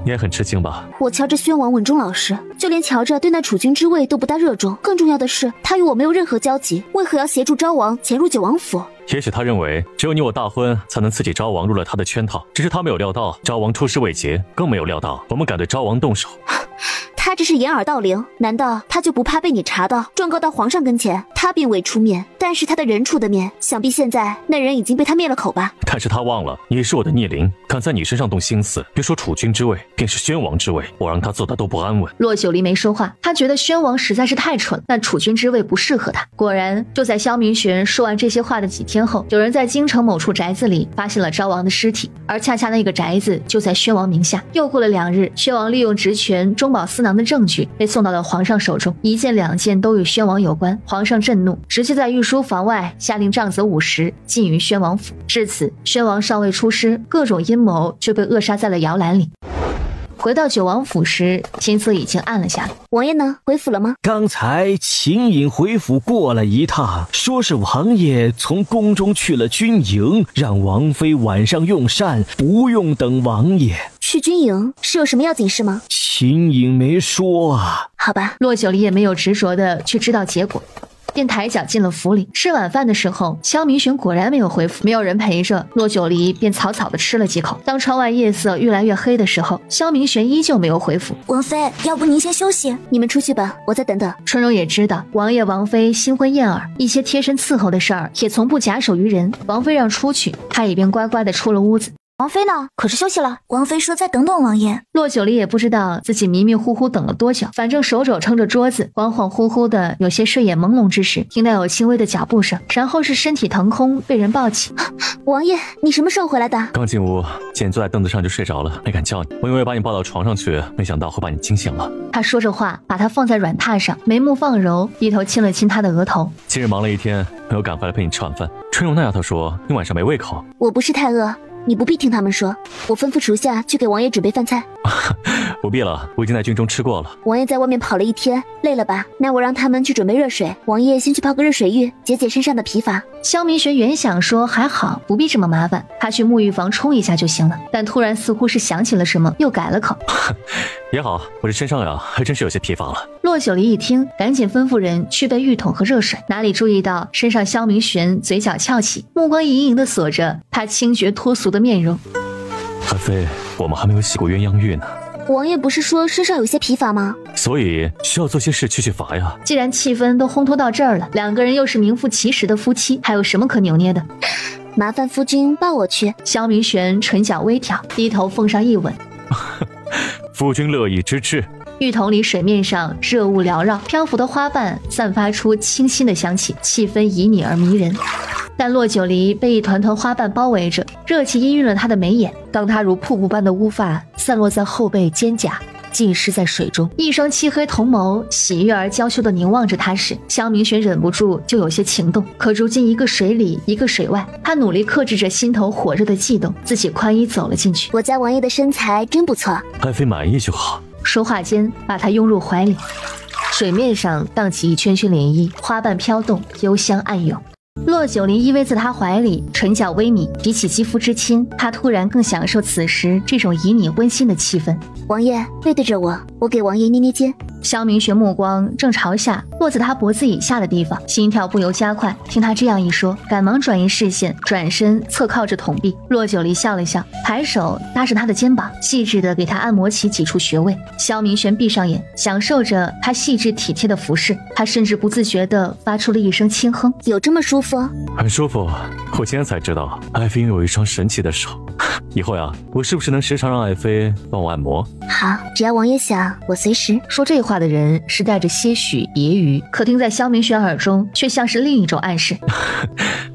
S16: 你也很吃惊吧？
S14: 我瞧着宣王稳重老实，就连瞧着对那储君之位都不大热衷。更重要的是，他与我没有任何交集，为何要协助昭王潜入九王府？
S16: 也许他认为只有你我大婚才能刺激昭王入了他的圈套，只是他没有料到昭王出师未捷，更没有料到我们敢对昭王动手。
S14: 他这是掩耳盗铃，难道他就不怕被你查到，状告到皇上跟前？他并未出面，但是他的人出的面，想必现在那人已经被他灭了口吧？
S16: 但是他忘了，你是我的逆鳞，敢在你身上动心思，别说储君之位，便是宣王之位，我让他做的都不安稳。
S1: 洛九离没说话，他觉得宣王实在是太蠢，那储君之位不适合他。果然，就在萧明玄说完这些话的几天后，有人在京城某处宅子里发现了昭王的尸体，而恰恰那个宅子就在宣王名下。又过了2日，宣王利用职权中饱私囊的证据被送到了皇上手中，一件2件都与宣王有关。皇上震怒，直接在御书房外下令杖责50，禁于宣王府。至此，宣王尚未出师，各种阴谋就被扼杀在了摇篮里。回到九王府时，天色已经暗了下来。
S14: 王爷呢？回府了吗？
S11: 刚才秦颖回府过了一趟，说是王爷从宫中去了军营，让王妃晚上用膳，不用等王爷。
S14: 去军营是有什么要紧事吗？
S11: 秦颖没说啊。
S14: 好吧，
S1: 洛九离也没有执着的去知道结果，便抬脚进了府里。吃晚饭的时候，萧明玄果然没有回府，没有人陪着，洛九离便草草的吃了几口。当窗外夜色越来越黑的时候，萧明玄依旧没有回府。
S9: 王妃，要不您先休息，
S14: 你们出去吧，我再等等。
S1: 春荣也知道王爷王妃新婚燕尔，一些贴身伺候的事儿也从不假手于人。王妃让出去，他也便乖乖的出了屋子。
S9: 王妃呢？可是休息了。王妃说再等等王爷。
S1: 洛九离也不知道自己迷迷糊糊等了多久，反正手肘撑着桌子，恍恍惚惚的，有些睡眼朦胧之时，听到有轻微的脚步声，然后是身体腾空被人抱起。
S14: 王爷，你什么时候回来的？
S16: 刚进屋，见你坐在凳子上就睡着了，没敢叫你。我以为把你抱到床上去，没想到会把你惊醒了。
S1: 他说着话，把他放在软榻上，眉目放柔，低头亲了亲他的额头。
S16: 今日忙了一天，没有赶回来陪你吃晚饭。春荣那丫头说你晚上没胃口。
S14: 我不是太饿，你不必听他们说，我吩咐厨下去给王爷准备饭菜。
S16: 不必了，我已经在军中吃过了。
S14: 王爷在外面跑了一天，累了吧？那我让他们去准备热水，王爷先去泡个热水浴，解解身上的疲乏。
S1: 萧明玄原想说还好，不必这么麻烦，他去沐浴房冲一下就行了，但突然似乎是想起了什么，又改了口。
S16: 也好，我这身上呀还真是有些疲乏了。
S1: 洛九离一听，赶紧吩咐人去备浴桶和热水，哪里注意到身上萧明玄嘴角翘起，目光隐隐地锁着他清绝脱俗的面容。
S16: 韩妃，我们还没有洗过鸳鸯浴呢。
S14: 王爷不是说身上有些疲乏吗？
S16: 所以需要做些事去乏呀。
S1: 既然气氛都烘托到这儿了，两个人又是名副其实的夫妻，还有什么可扭捏的？
S14: 麻烦夫君抱我去。
S1: 萧明玄唇角微挑，低头奉上一吻。
S16: 夫君乐意之至。
S1: 浴桶里水面上热雾缭绕，漂浮的花瓣散发出清新的香气，气氛旖旎而迷人。但洛九离被一团团花瓣包围着，热气氤氲了他的眉眼。当他如瀑布般的乌发散落在后背肩胛，浸湿在水中，一双漆黑瞳眸喜悦而娇羞地凝望着他时，萧明玄忍不住就有些情动。可如今一个水里一个水外，他努力克制着心头火热的悸动，自己宽衣走了进去。
S14: 我家王爷的身材真不错，
S16: 爱妃满意就好。
S1: 说话间把他拥入怀里，水面上荡起一圈圈涟漪，花瓣飘动，幽香暗涌。洛九离依偎在他怀里，唇角微抿，比起肌肤之亲，他突然更享受此时这种旖旎温馨的气氛。
S14: 王爷背对着我，我给王爷捏捏肩。
S1: 萧明玄目光正朝下，落在他脖子以下的地方，心跳不由加快。听他这样一说，赶忙转移视线，转身侧靠着桶壁。洛九离笑了笑，抬手搭着他的肩膀，细致地给他按摩起几处穴位。萧明玄闭上眼，享受着他细致体贴的服侍，他甚至不自觉地发出了一声轻哼。
S14: 有这么舒服？
S16: 很舒服。我今天才知道爱妃拥有一双神奇的手，以后呀，我是不是能时常让爱妃帮我按摩？
S14: 好，只要王爷想，我随时。
S1: 说这话话的人是带着些许揶揄，可听在萧明轩耳中却像是另一种暗示。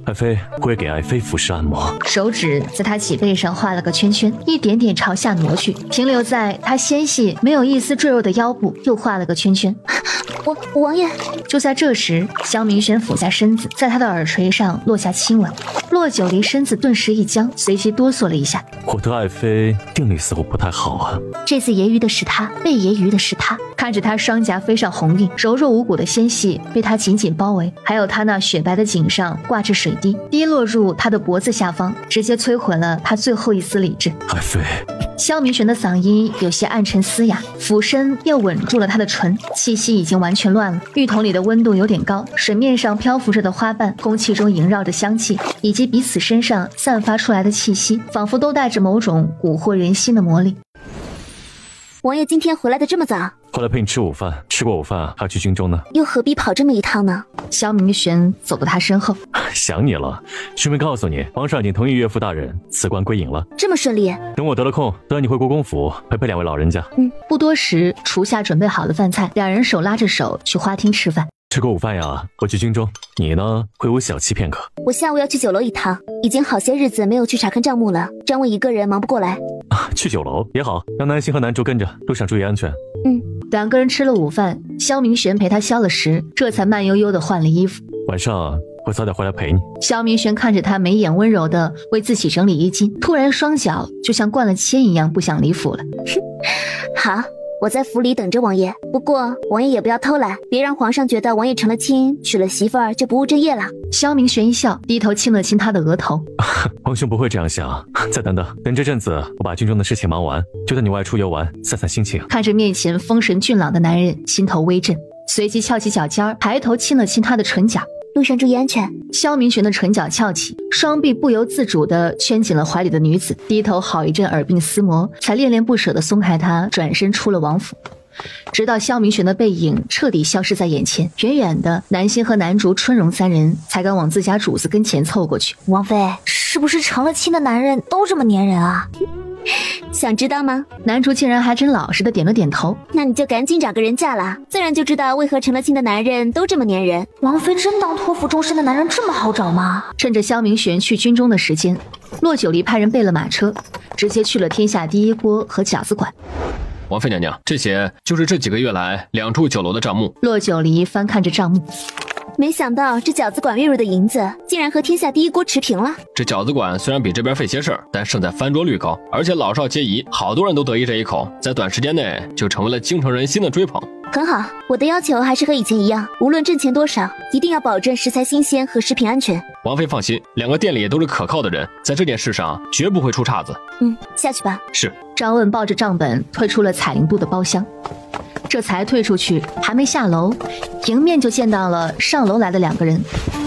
S16: 爱妃，我也给爱妃服侍按摩。
S1: 手指在她脊背上画了个圈圈，一点点朝下挪去，停留在她纤细没有一丝赘肉的腰部，又画了个圈圈。
S14: 王爷。
S1: 就在这时，萧明轩俯下身子，在他的耳垂上落下亲吻。洛九离身子顿时一僵，随即哆嗦了一下。
S16: 我的爱妃定力似乎不太好啊。
S1: 这次揶揄的是他，被揶揄的是他。看着他双颊飞上红晕，柔弱无骨的纤细被他紧紧包围，还有他那雪白的颈上挂着水滴，滴落入他的脖子下方，直接摧毁了他最后一丝理智。
S16: 爱妃。
S1: 萧明玄的嗓音有些暗沉嘶哑，俯身便吻住了他的唇，气息已经完全乱了。浴桶里的温度有点高，水面上漂浮着的花瓣，空气中萦绕着香气，以及彼此身上散发出来的气息，仿佛都带着某种蛊惑人心的魔力。
S14: 王爷今天回来的这么早？
S16: 回来陪你吃午饭，吃过午饭还要去军中呢。
S14: 又何必跑这么一趟呢？
S1: 萧明玄走到他身后，
S16: 想你了。顺便告诉你，皇上已经同意岳父大人辞官归隐了。
S14: 这么顺利？
S16: 等我得了空，带你回国公府陪陪两位老人家。
S1: 不多时，厨下准备好了饭菜，两人手拉着手去花厅吃饭。
S16: 吃过午饭呀，我去军中，你呢？会我小憩片刻。
S14: 我下午要去酒楼一趟，已经好些日子没有去查看账目了，张问一个人忙不过来。
S16: 去酒楼也好，让南星和南竹跟着，路上注意安全。
S1: 两个人吃了午饭，萧明玄陪他消了食，这才慢悠悠地换了衣服。
S16: 晚上我早点回来陪你。
S1: 萧明玄看着他眉眼温柔地为自己整理衣襟，突然双脚就像灌了铅一样不想离府了。
S14: 好，我在府里等着王爷，不过王爷也不要偷懒，别让皇上觉得王爷成了亲，娶了媳妇儿就不务正业了。
S1: 萧明玄一笑，低头亲了亲他的额头。
S16: 皇兄不会这样想，再等等，等这阵子我把军中的事情忙完，就带你外出游玩，散散心情。
S1: 看着面前丰神俊朗的男人，心头微震，随即翘起脚尖，抬头亲了亲他的唇角。
S14: 路上注意安全。
S1: 萧明玄的唇角翘起，双臂不由自主地圈紧了怀里的女子，低头好一阵耳鬓厮磨，才恋恋不舍地松开她，转身出了王府。直到萧明玄的背影彻底消失在眼前，远远的南星和南竹、春荣三人才敢往自家主子跟前凑过去。
S9: 王妃，是不是成了亲的男人都这么粘人啊？
S14: 想知道吗？
S1: 南竹竟然还真老实的点了点头。
S14: 那你就赶紧找个人嫁了，自然就知道为何成了亲的男人都这么粘人。
S9: 王妃真当托付终身的男人这么好找吗？
S1: 趁着萧明玄去军中的时间，骆九离派人备了马车，直接去了天下第一锅和饺子馆。
S7: 王妃娘娘，这些就是这几个月来两处酒楼的账目。
S1: 骆九离翻看着账目，
S14: 没想到这饺子馆月入的银子竟然和天下第一锅持平了。
S7: 这饺子馆虽然比这边费些事儿，但胜在翻桌率高，而且老少皆宜，好多人都得意这一口，在短时间内就成为了京城人心的追捧。
S14: 很好，我的要求还是和以前一样，无论挣钱多少，一定要保证食材新鲜和食品安全。
S7: 王妃放心，两个店里也都是可靠的人，在这件事上绝不会出岔子。
S14: 下去吧。
S7: 是。
S1: 张问抱着账本退出了彩灵都的包厢，这才退出去，还没下楼，迎面就见到了上楼来的两个人。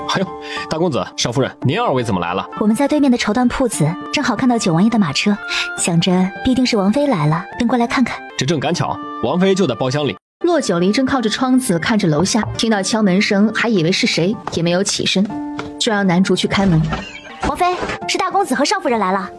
S7: 哎呦，大公子、少夫人，您二位怎么来了？
S9: 我们在对面的绸缎铺子，正好看到九王爷的马车，想着必定是王妃来了，便过来看看。
S7: 这正赶巧，王妃就在包厢里。
S1: 骆九离正靠着窗子看着楼下，听到敲门声，还以为是谁，也没有起身，就让南竹去开门。
S9: 王妃，是大公子和少夫人来了。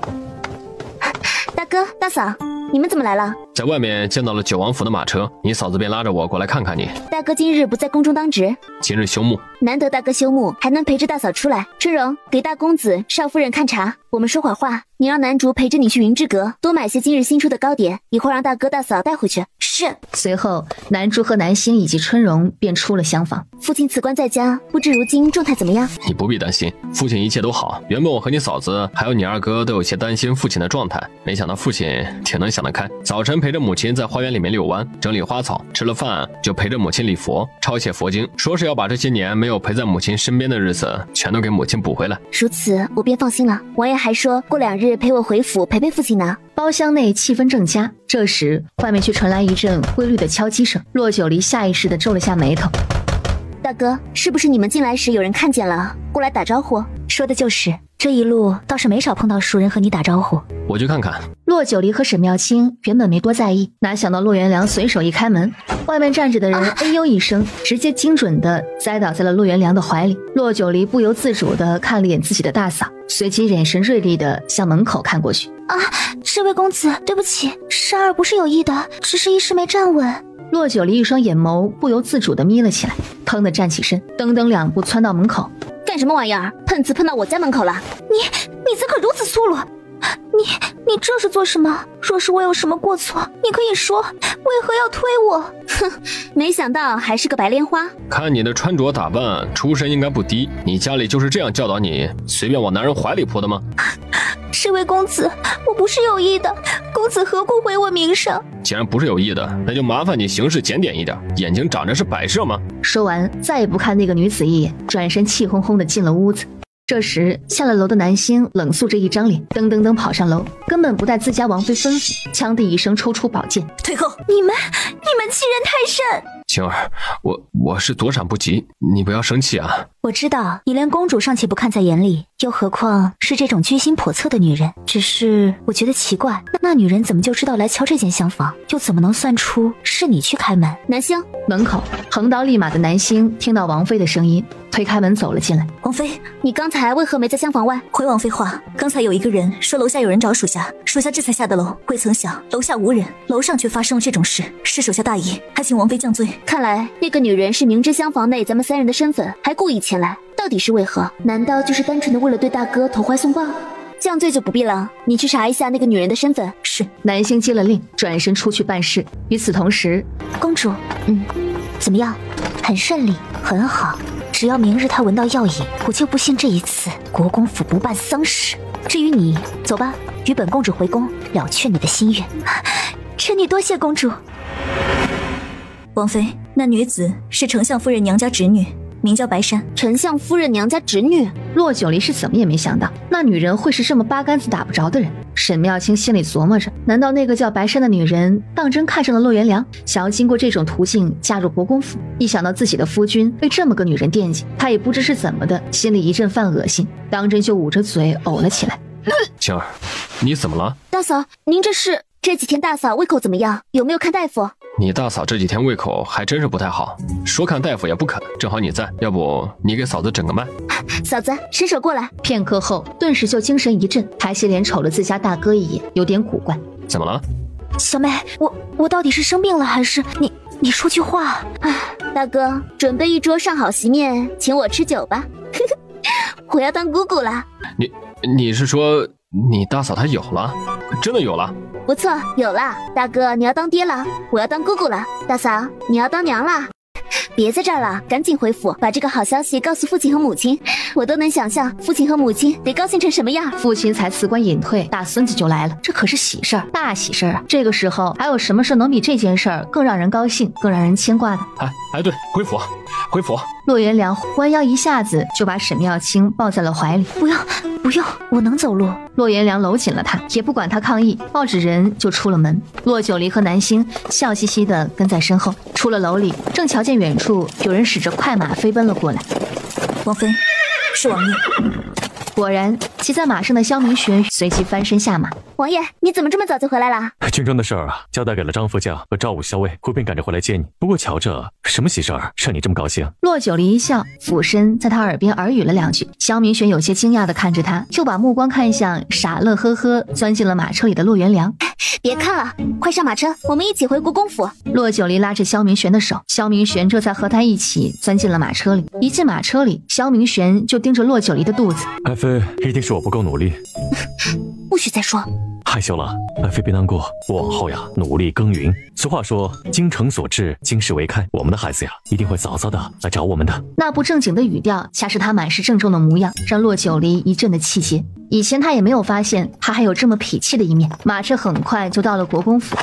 S14: 大哥、大嫂，你们怎么来了？
S7: 在外面见到了九王府的马车，你嫂子便拉着我过来看看你。
S14: 大哥今日不在宫中当值，
S7: 今日休沐，
S14: 难得大哥休沐，还能陪着大嫂出来。春荣，给大公子、少夫人看茶，我们说会儿话。你让南竹陪着你去云之阁，多买些今日新出的糕点，一会儿让大哥大嫂带回去。
S9: 是。
S1: 随后，南竹和南星以及春荣便出了厢房。
S14: 父亲辞官在家，不知如今状态怎么样？
S7: 你不必担心，父亲一切都好。原本我和你嫂子还有你二哥都有些担心父亲的状态，没想到父亲挺能想得开。早晨陪着母亲在花园里面遛弯，整理花草，吃了饭就陪着母亲礼佛，抄写佛经，说是要把这些年没有陪在母亲身边的日子全都给母亲补回来。
S14: 如此，我便放心了。王爷还说过2日陪我回府陪陪父亲呢。
S1: 包厢内气氛正佳，这时外面却传来一阵规律的敲击声。骆九离下意识地皱了下眉头。
S14: 大哥，是不是你们进来时有人看见了，过来打招呼？
S9: 说的就是，这一路倒是没少碰到熟人和你打招呼。
S7: 我去看看。
S1: 骆九离和沈妙清原本没多在意，哪想到骆元良随手一开门，外面站着的人哎呦一声，直接精准地栽倒在了骆元良的怀里。骆九离不由自主地看了眼自己的大嫂，随即眼神锐利地向门口看过去。
S9: 这位公子，对不起，珊儿不是有意的，只是一时没站稳。
S1: 骆九离一双眼眸不由自主地眯了起来，腾地站起身，噔噔2步窜到门口。
S4: 干什么玩意儿？碰瓷碰到我家门口了？
S9: 你怎可如此粗鲁？你这是做什么？若是我有什么过错，你可以说，为何要推我？
S4: 哼，没想到还是个白莲花。
S7: 看你的穿着打扮，出身应该不低。你家里就是这样教导你，随便往男人怀里扑的吗？
S9: 这位公子，我不是有意的，公子何故毁我名声？
S7: 既然不是有意的，那就麻烦你行事检点一点，眼睛长着是摆设吗？
S1: 说完，再也不看那个女子一眼，转身气哄哄地进了屋子。这时下了楼的南星冷肃着一张脸，噔噔噔跑上楼，根本不待自家王妃吩咐，枪的一声抽出宝剑，
S9: 退后！你们欺人太甚！
S7: 晴儿，我是躲闪不及，你不要生气啊。
S18: 我知道你连公主尚且不看在眼里，又何况是这种居心叵测的女人。只是我觉得奇怪，那女人怎么就知道来敲这间厢房，又怎么能算出是你去开门？
S4: 南星，
S1: 门口横刀立马的南星听到王妃的声音，推开门走了进来。
S18: 王妃，
S4: 你刚才为何没在厢房外？
S18: 回王妃话，刚才有一个人说楼下有人找属下，属下这才下的楼，未曾想楼下无人，楼上却发生了这种事，是属下大意，还请王妃降罪。
S4: 看来那个女人是明知厢房内咱们3人的身份，还故意前来，到底是为何？
S14: 难道就是单纯的为了对大哥投怀送抱？
S4: 降罪就不必了，你去查一下那个女人的身份。
S18: 是。
S1: 南星接了令，转身出去办事。与此同时，
S18: 公主，怎么样？很顺利，很好。只要明日她闻到药引，我就不信这一次国公府不办丧事。至于你，走吧，与本公主回宫，了却你的心愿。
S9: 臣女多谢公主。
S18: 王妃，那女子是丞相夫人娘家侄女，名叫白珊。
S4: 丞相夫人娘家侄女？
S1: 骆九离是怎么也没想到，那女人会是这么八竿子打不着的人。沈妙清心里琢磨着，难道那个叫白珊的女人当真看上了骆元良，想要经过这种途径嫁入国公府？一想到自己的夫君为这么个女人惦记，他也不知是怎么的，心里一阵犯恶心，当真就捂着嘴呕了起来。
S7: 晴儿，你怎么了？
S4: 大嫂，您这几天大嫂胃口怎么样？有没有看大夫？
S7: 你大嫂这几天胃口还真是不太好，说看大夫也不肯，正好你在，要不你给嫂子诊个脉。
S4: 嫂子，伸手过来。
S1: 片刻后，顿时就精神一振，抬起脸瞅了自家大哥一眼，有点古怪。
S7: 怎么了？
S9: 小妹，我到底是生病了还是你说句话？
S4: 大哥，准备一桌上好席面，请我吃酒吧。我要当姑姑了。
S7: 你是说你大嫂她有了？真的有了？
S4: 不错，有了。大哥，你要当爹了，我要当姑姑了。大嫂，你要当娘了。别在这儿了，赶紧回府，把这个好消息告诉父亲和母亲。我都能想象父亲和母亲得高兴成什么样。
S1: 父亲才辞官隐退，大孙子就来了，这可是喜事儿，大喜事儿啊！这个时候还有什么事能比这件事儿更让人高兴、更让人牵挂的？
S7: 对，回府。
S1: 骆元良弯腰一下子就把沈妙清抱在了怀里。
S9: 不用，我能走路。
S1: 骆元良搂紧了他，也不管他抗议，抱着人就出了门。骆九离和南星笑嘻嘻地跟在身后。出了楼里，正瞧见远处有人驶着快马飞奔了过来。
S18: 王妃，是王爷。
S1: 果然，骑在马上的萧明玄随即翻身下马。
S4: 王爷，你怎么这么早就回来了？
S16: 军中的事儿交代给了张副将和赵武校尉，我便赶着回来接你。不过瞧着什么喜事儿让你这么高兴？
S1: 骆九离一笑，俯身在他耳边耳语了2句。萧明玄有些惊讶地看着他，又把目光看向傻乐呵呵钻进了马车里的骆元良。
S4: 别看了，快上马车，我们一起回国公府。
S1: 骆九离拉着萧明玄的手，萧明玄这才和他一起钻进了马车里。一进马车里，萧明玄就盯着骆九离的肚子。
S16: 爱妃，一定是我不够努力。
S9: 不许再说。
S16: 害羞了，爱妃别难过，我往后努力耕耘。俗话说，精诚所至，金石为开。我们的孩子一定会早早的来找我们的。
S1: 那不正经的语调，恰是他满是郑重的模样，让骆九离一阵的气结。以前他也没有发现他还有这么痞气的一面。马车很快就到了国公府。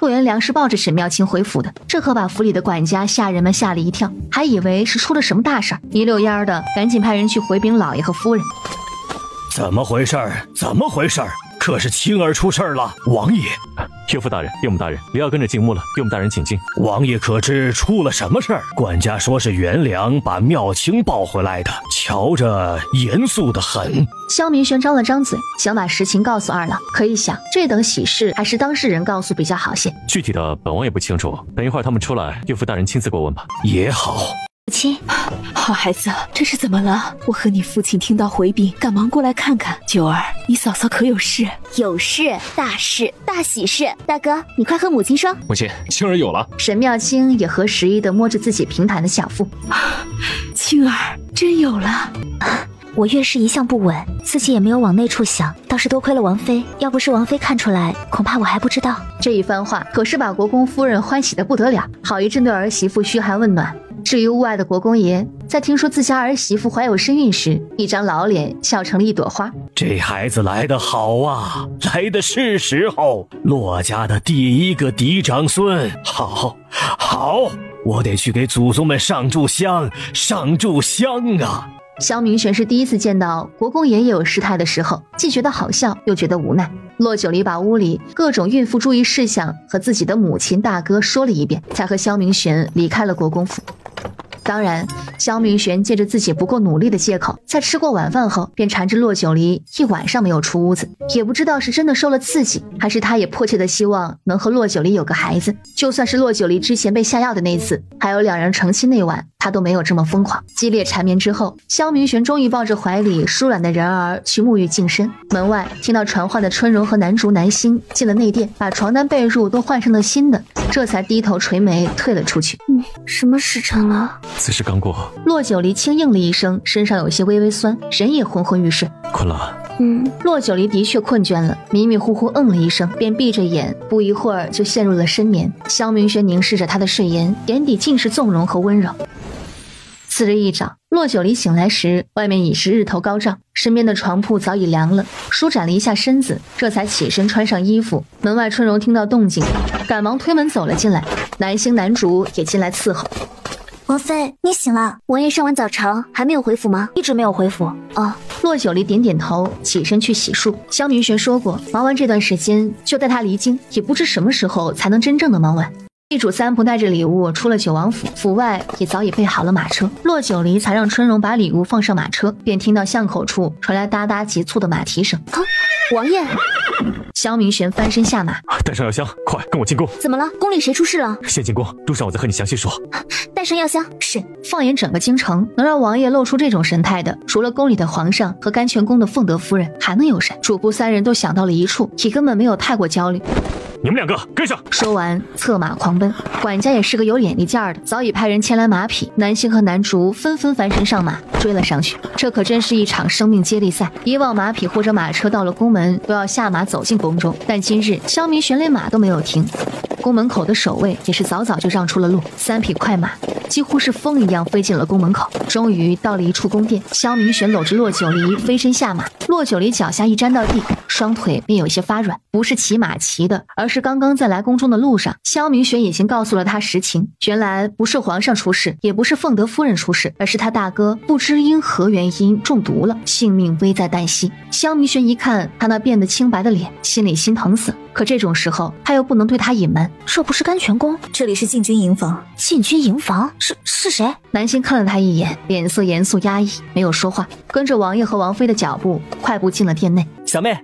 S1: 骆元良是抱着沈妙清回府的，这可把府里的管家下人们吓了一跳，还以为是出了什么大事，一溜烟的赶紧派人去回禀老爷和夫人。
S11: 怎么回事？可是青儿出事了，王爷。
S16: 岳父大人，岳母大人，不要跟着进屋了，岳母大人请进。
S11: 王爷可知出了什么事儿？管家说是元良把妙清抱回来的，瞧着严肃得很。
S1: 萧明玄张了张嘴，想把实情告诉二老，可一想这等喜事还是当事人告诉比较好些。
S16: 具体的本王也不清楚，等一会儿他们出来，岳父大人亲自过问吧。
S11: 也好。
S18: 亲。
S13: 好孩子，这是怎么了？我和你父亲听到回禀，赶忙过来看看。九儿，你嫂嫂可有事？
S18: 有事，大事，大喜事。大哥，你快和母亲说。
S7: 母亲，青儿有了。
S1: 沈妙清也合时宜地摸着自己平坦的小腹。
S13: 青儿，真有了。
S18: 我月事一向不稳，自己也没有往那处想，倒是多亏了王妃。要不是王妃看出来，恐怕我还不知道。
S1: 这一番话可是把国公夫人欢喜得不得了，好一阵对儿媳妇嘘寒问暖。至于屋外的国公爷，在听说自家儿媳妇怀有身孕时，一张老脸笑成了一朵花。
S11: 这孩子来得好啊，来的是时候。骆家的第一个嫡长孙，好，我得去给祖宗们上炷香，上炷香啊！
S1: 萧明玄是第一次见到国公爷爷有失态的时候，既觉得好笑，又觉得无奈。骆九离把屋里各种孕妇注意事项和自己的母亲大哥说了一遍，才和萧明玄离开了国公府。当然，萧明玄借着自己不够努力的借口，在吃过晚饭后，便缠着骆九离一晚上没有出屋子。也不知道是真的受了刺激，还是他也迫切的希望能和骆九离有个孩子。就算是骆九离之前被下药的那次，还有两人成亲那晚，他都没有这么疯狂。激烈缠绵之后，萧明玄终于抱着怀里舒软的人儿去沐浴净身。门外听到传话的春荣和南竹、南星进了内殿，把床单被褥都换上了新的，这才低头垂眉退了出去。
S18: 什么时辰了？
S16: 此事刚过。
S1: 骆九离轻应了一声，身上有些微微酸，人也昏昏欲睡。
S16: 困了。
S1: 骆九离的确困倦了，迷迷糊糊了一声，便闭着眼，不一会儿就陷入了深眠。萧明轩凝视着他的睡颜，眼底尽是纵容和温柔。次日一早，骆九离醒来时，外面已是日头高照，身边的床铺早已凉了，舒展了一下身子，这才起身穿上衣服。门外春荣听到动静，赶忙推门走了进来，南星、南竹也进来伺候。
S18: 王妃，你醒了？王爷上完早朝还没有回府吗？一直没有回府。哦，
S1: 骆九离点点头，起身去洗漱。萧明玄说过，忙完这段时间就带他离京，也不知什么时候才能真正的忙完。地主三仆带着礼物出了九王府，府外也早已备好了马车。骆九离才让春荣把礼物放上马车，便听到巷口处传来哒哒急促的马蹄声。
S18: 王爷！
S1: 萧明玄翻身下马，
S16: 带上药箱，快跟我进宫。
S18: 怎么了？宫里谁出事了？
S16: 先进宫，路上我再和你详细说。
S18: 带上药箱。
S1: 是。放眼整个京城，能让王爷露出这种神态的，除了宫里的皇上和甘泉宫的凤德夫人，还能有谁？主仆三人都想到了一处，也根本没有太过焦虑。
S16: 你们两个跟上！
S1: 说完，策马狂奔。管家也是个有脸力劲儿的，早已派人牵来马匹。南星和南竹纷纷翻身上马，追了上去。这可真是一场生命接力赛。以往马匹或者马车到了宫门，都要下马走进宫中，但今日萧明玄连马都没有停。宫门口的守卫也是早早就让出了路，三匹快马几乎是风一样飞进了宫门口。终于到了一处宫殿，萧明玄搂着骆九离飞身下马，骆九离脚下一沾到地，双腿便有些发软，不是骑马骑的，而是刚刚在来宫中的路上，萧明玄已经告诉了他实情。原来不是皇上出事，也不是凤德夫人出事，而是他大哥不知因何原因中毒了，性命危在旦夕。萧明玄一看他那变得清白的脸，心里心疼死了。可这种时候他又不能对他隐瞒，
S18: 若不是甘泉宫，
S3: 这里是禁军营房。
S18: 禁军营房？是谁？
S1: 南星看了他一眼，脸色严肃压抑，没有说话，跟着王爷和王妃的脚步快步进了殿内。
S11: 小妹，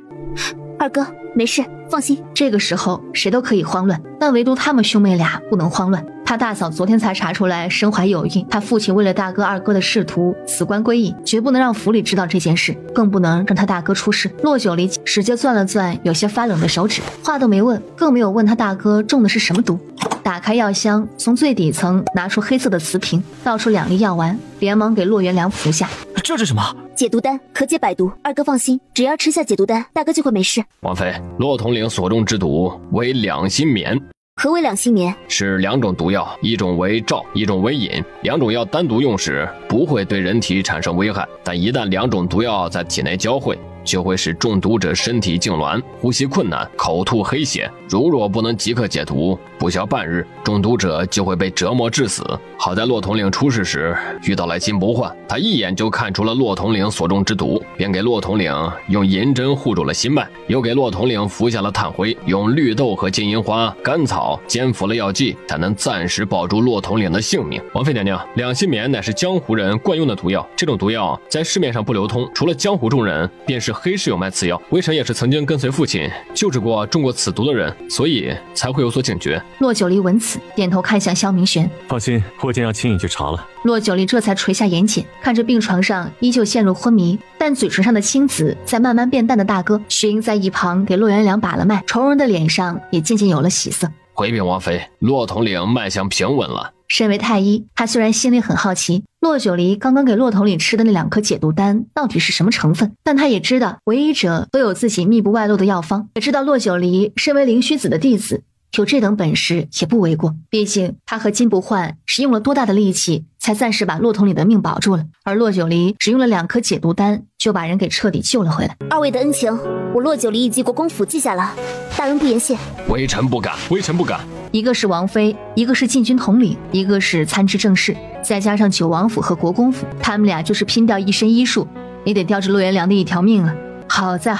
S18: 二哥没事，放心。
S1: 这个时候谁都可以慌乱，但唯独他们兄妹俩不能慌乱。他大嫂昨天才查出来身怀有孕，他父亲为了大哥二哥的仕途辞官归隐，绝不能让府里知道这件事，更不能让他大哥出事。骆九离使劲攥了攥有些发冷的手指，话都没问，更没有问他大哥中的是什么毒。打开药箱，从最底层拿出黑色的瓷瓶，倒出2粒药丸，连忙给骆元良服下。
S11: 这是什么？
S18: 解毒丹，可解百毒。二哥放心，只要吃下解毒丹，大哥就会没事。
S7: 王妃，骆统领所中之毒为两心眠。
S18: 何为两心眠？
S7: 是2种毒药，一种为照，一种为饮。2种药单独用时不会对人体产生危害，但一旦2种毒药在体内交汇，就会使中毒者身体痉挛，呼吸困难，口吐黑血。如若不能即刻解毒，不消半日，中毒者就会被折磨致死。好在骆统领出事时遇到了金不换，他一眼就看出了骆统领所中之毒，便给骆统领用银针护住了心脉，又给骆统领服下了炭灰，用绿豆和金银花、甘草煎服了药剂，才能暂时保住骆统领的性命。王妃娘娘，两心眠乃是江湖人惯用的毒药，这种毒药在市面上不流通，除了江湖中人，便是黑市有卖此药。微臣也是曾经跟随父亲救治过中过此毒的人，所以才会有所警觉。
S1: 骆九离闻此，点头看向萧明玄：“
S16: 放心，我将要亲你去查了。”
S1: 骆九离这才垂下眼睑，看着病床上依旧陷入昏迷，但嘴唇上的青紫在慢慢变淡的大哥。徐英在一旁给骆元良把了脉，愁容的脸上也渐渐有了喜色。
S7: 回禀王妃，骆统领脉象平稳了。
S1: 身为太医，他虽然心里很好奇骆九离刚刚给骆统领吃的那2颗解毒丹到底是什么成分，但他也知道唯医者都有自己密不外露的药方，也知道骆九离身为灵虚子的弟子，有这等本事也不为过。毕竟他和金不换是用了多大的力气才暂时把骆统领的命保住了，而骆九离只用了2颗解毒丹就把人给彻底救了回来。
S14: 二位的恩情，我骆九离以及国公府记下了，大人不言谢。
S7: 微臣不敢，微臣不敢。
S1: 一个是王妃，一个是禁军统领，一个是参知政事，再加上九王府和国公府，他们俩就是拼掉一身医术，也得吊着骆元良的一条命了。好在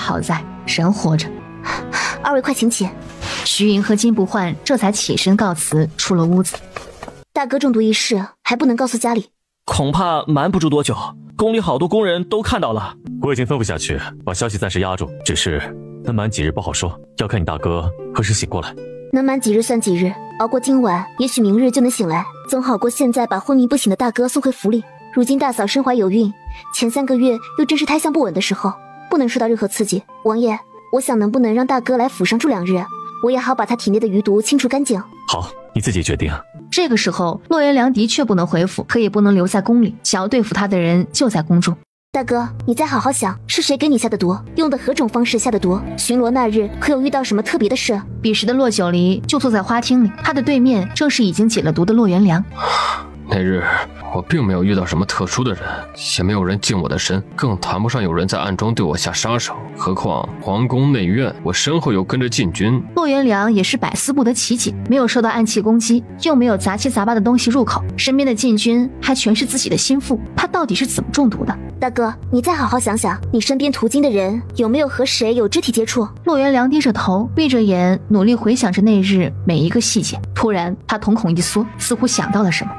S1: 人活着。
S14: 二位快请起。
S1: 徐莹和金不换这才起身告辞，出了屋子。
S14: 大哥中毒一事还不能告诉家里，
S10: 恐怕瞒不住多久，宫里好多工人都看到了。
S16: 我已经吩咐下去，把消息暂时压住，只是能瞒几日不好说，要看你大哥何时醒过来。
S14: 能瞒几日算几日，熬过今晚，也许明日就能醒来，总好过现在把昏迷不醒的大哥送回府里。如今大嫂身怀有孕，前3个月又正是胎相不稳的时候，不能受到任何刺激。王爷，我想能不能让大哥来府上住2日，我也好把他体内的余毒清除干净。
S16: 好，你自己决定。
S1: 这个时候，骆元良的确不能回府，可也不能留在宫里，想要对付他的人就在宫中。
S14: 大哥，你再好好想，是谁给你下的毒？用的何种方式下的毒？巡逻那日可有遇到什么特别的事？
S1: 彼时的骆九离就坐在花厅里，他的对面正是已经解了毒的骆元良。
S7: 那日我并没有遇到什么特殊的人，也没有人近我的身，更谈不上有人在暗中对我下杀手。何况皇宫内院，我身后又跟着禁军。
S1: 骆元良也是百思不得其解，没有受到暗器攻击，又没有杂七杂八的东西入口，身边的禁军还全是自己的心腹，他到底是怎么中毒的？
S14: 大哥，你再好好想想，你身边途经的人有没有和谁有肢体接触？
S1: 骆元良低着头，闭着眼，努力回想着那日每一个细节。突然，他瞳孔一缩，似乎想到了什么。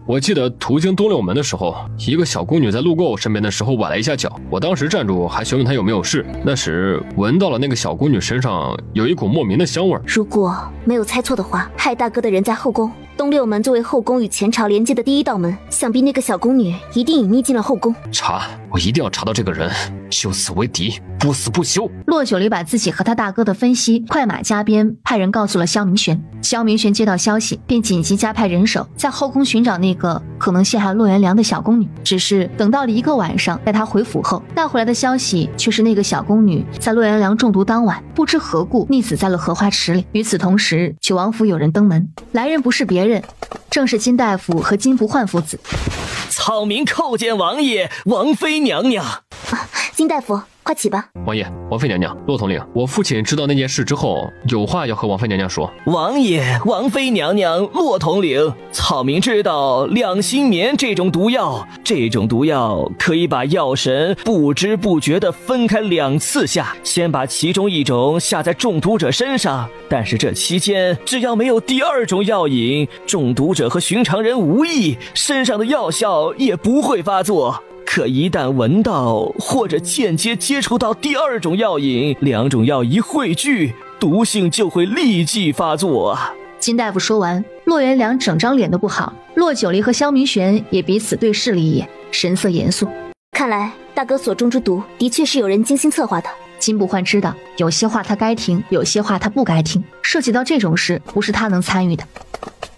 S7: 我记得途经东六门的时候，一个小宫女在路过我身边的时候崴了一下脚，我当时站住还询问她有没有事，那时闻到了那个小宫女身上有一股莫名的香味。
S14: 如果没有猜错的话，害大哥的人在后宫，东六门作为后宫与前朝连接的第1道门，想必那个小宫女一定隐匿进了后宫。
S7: 查，我一定要查到这个人，就此为敌，不死不休。
S1: 骆九离把自己和他大哥的分析快马加鞭，派人告诉了萧明玄。萧明玄接到消息，便紧急加派人手在后宫寻找那个可能陷害骆元良的小宫女。只是等到了1个晚上，在他回府后，带回来的消息却是那个小宫女在骆元良中毒当晚，不知何故溺死在了荷花池里。与此同时，九王府有人登门，来人不是别人，正是金大夫和金不换父子。
S10: 草民叩见王爷、王妃娘娘。
S14: 金大夫，快起吧。
S7: 王爷、王妃娘娘、骆统领，我父亲知道那件事之后，有话要和王妃娘娘说。
S10: 王爷、王妃娘娘、骆统领，草民知道两心棉这种毒药，可以把药神不知不觉地分开2次下，先把其中1种下在中毒者身上，但是这期间只要没有第2种药引，中毒者和寻常人无异，身上的药效也不会发作。可一旦闻到或者间接接触到第2种药引，2种药一汇聚，毒性就会立即发作。
S1: 金大夫说完，骆元良整张脸都不好，骆九离和萧明玄也彼此对视了一眼，神色严肃。
S14: 看来大哥所中之毒的确是有人精心策划的。
S1: 金不换知道，有些话他该听，有些话他不该听，涉及到这种事，不是他能参与的。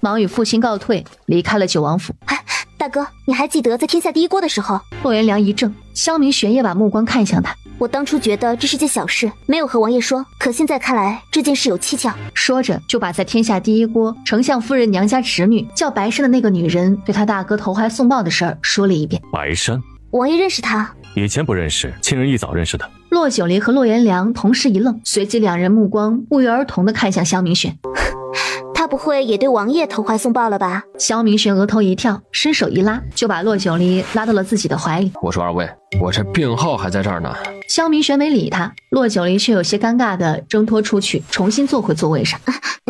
S1: 忙与父亲告退，离开了九王府。
S14: 大哥，你还记得在天下第1锅的时候？
S1: 骆元良一怔，萧明玄也把目光看向他。
S14: 我当初觉得这是件小事，没有和王爷说，可现在看来这件事有蹊跷。
S1: 说着就把在天下第1锅丞相夫人娘家侄女叫白珊的那个女人对他大哥投怀送抱的事儿说了一遍。
S16: 白珊，
S14: 王爷认识她？
S16: 以前不认识，亲人一早认识的。
S1: 骆九离和骆元良同时一愣，随即2人目光不约而同地看向萧明玄。
S14: 他不会也对王爷投怀送抱了吧？
S1: 萧明玄额头一跳，伸手一拉，就把骆九离拉到了自己的怀里。
S7: 我说2位，我这病号还在这儿呢。
S1: 萧明玄没理他，骆九离却有些尴尬地挣脱出去，重新坐回座位上。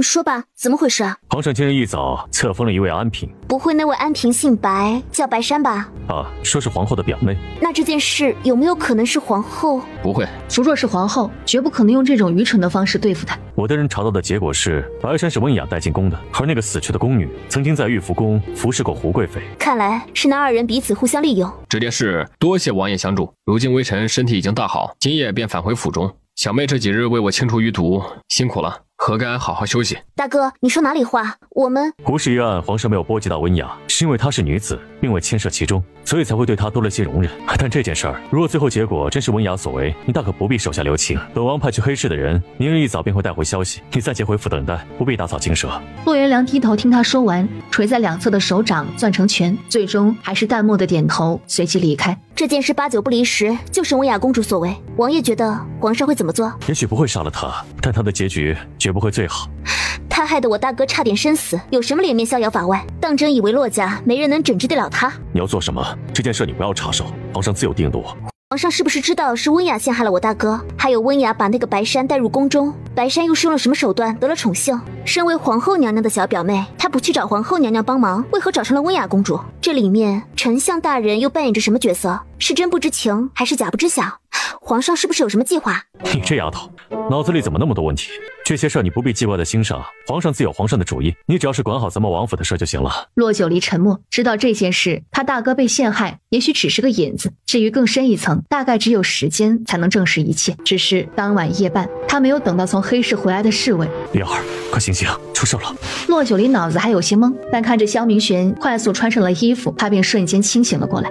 S14: 说吧，怎么回事啊？
S16: 皇上今日一早册封了一位安嫔，
S14: 不会那位安嫔姓白，叫白珊吧？
S16: 啊，说是皇后的表妹。
S14: 那这件事有没有可能是皇后？
S7: 不会，
S1: 如若是皇后，绝不可能用这种愚蠢的方式对付她。
S16: 我的人查到的结果是，白珊是温雅带进宫的，而那个死去的宫女曾经在玉福宫服侍过胡贵妃。
S14: 看来是那二人彼此互相利用。
S7: 这件事多谢王爷相助，如今微臣身体已经大好，今夜便返回府中。小妹这几日为我清除余毒，辛苦了，何该好好休息。
S14: 大哥，你说哪里话？我们
S16: 胡氏一案，皇上没有波及到温雅，是因为她是女子，并未牵涉其中，所以才会对她多了些容忍。但这件事儿，如果最后结果真是温雅所为，你大可不必手下留情。本王派去黑市的人，明日一早便会带回消息，你暂且回府等待，不必打草惊蛇。
S1: 洛元良低头听他说完，垂在两侧的手掌攥成拳，最终还是淡漠的点头，随即离开。
S14: 这件事8九不离10，就是温雅公主所为。王爷觉得皇上会怎么做？
S16: 也许不会杀了她，但她的结局绝不会最好。
S14: 他害得我大哥差点身死，有什么脸面逍遥法外？当真以为洛家没人能整治得了他？
S16: 你要做什么？这件事你不要插手，皇上自有定夺。
S14: 皇上是不是知道是温雅陷害了我大哥？还有温雅把那个白珊带入宫中，白珊又是用了什么手段得了宠幸？身为皇后娘娘的小表妹，她不去找皇后娘娘帮忙，为何找上了温雅公主？这里面丞相大人又扮演着什么角色？是真不知情，还是假不知晓？皇上是不是有什么计划？
S16: 你这丫头，脑子里怎么那么多问题？这些事儿你不必记挂在心上，皇上自有皇上的主意，你只要是管好咱们王府的事就行了。
S1: 骆九离沉默，知道这件事他大哥被陷害也许只是个引子，至于更深一层，大概只有时间才能证实一切。只是当晚夜半，他没有等到从黑市回来的侍卫。
S16: 灵儿，快醒醒，出事了！
S1: 骆九离脑子还有些懵，但看着萧明玄快速穿上了衣服，他便瞬间清醒了过来。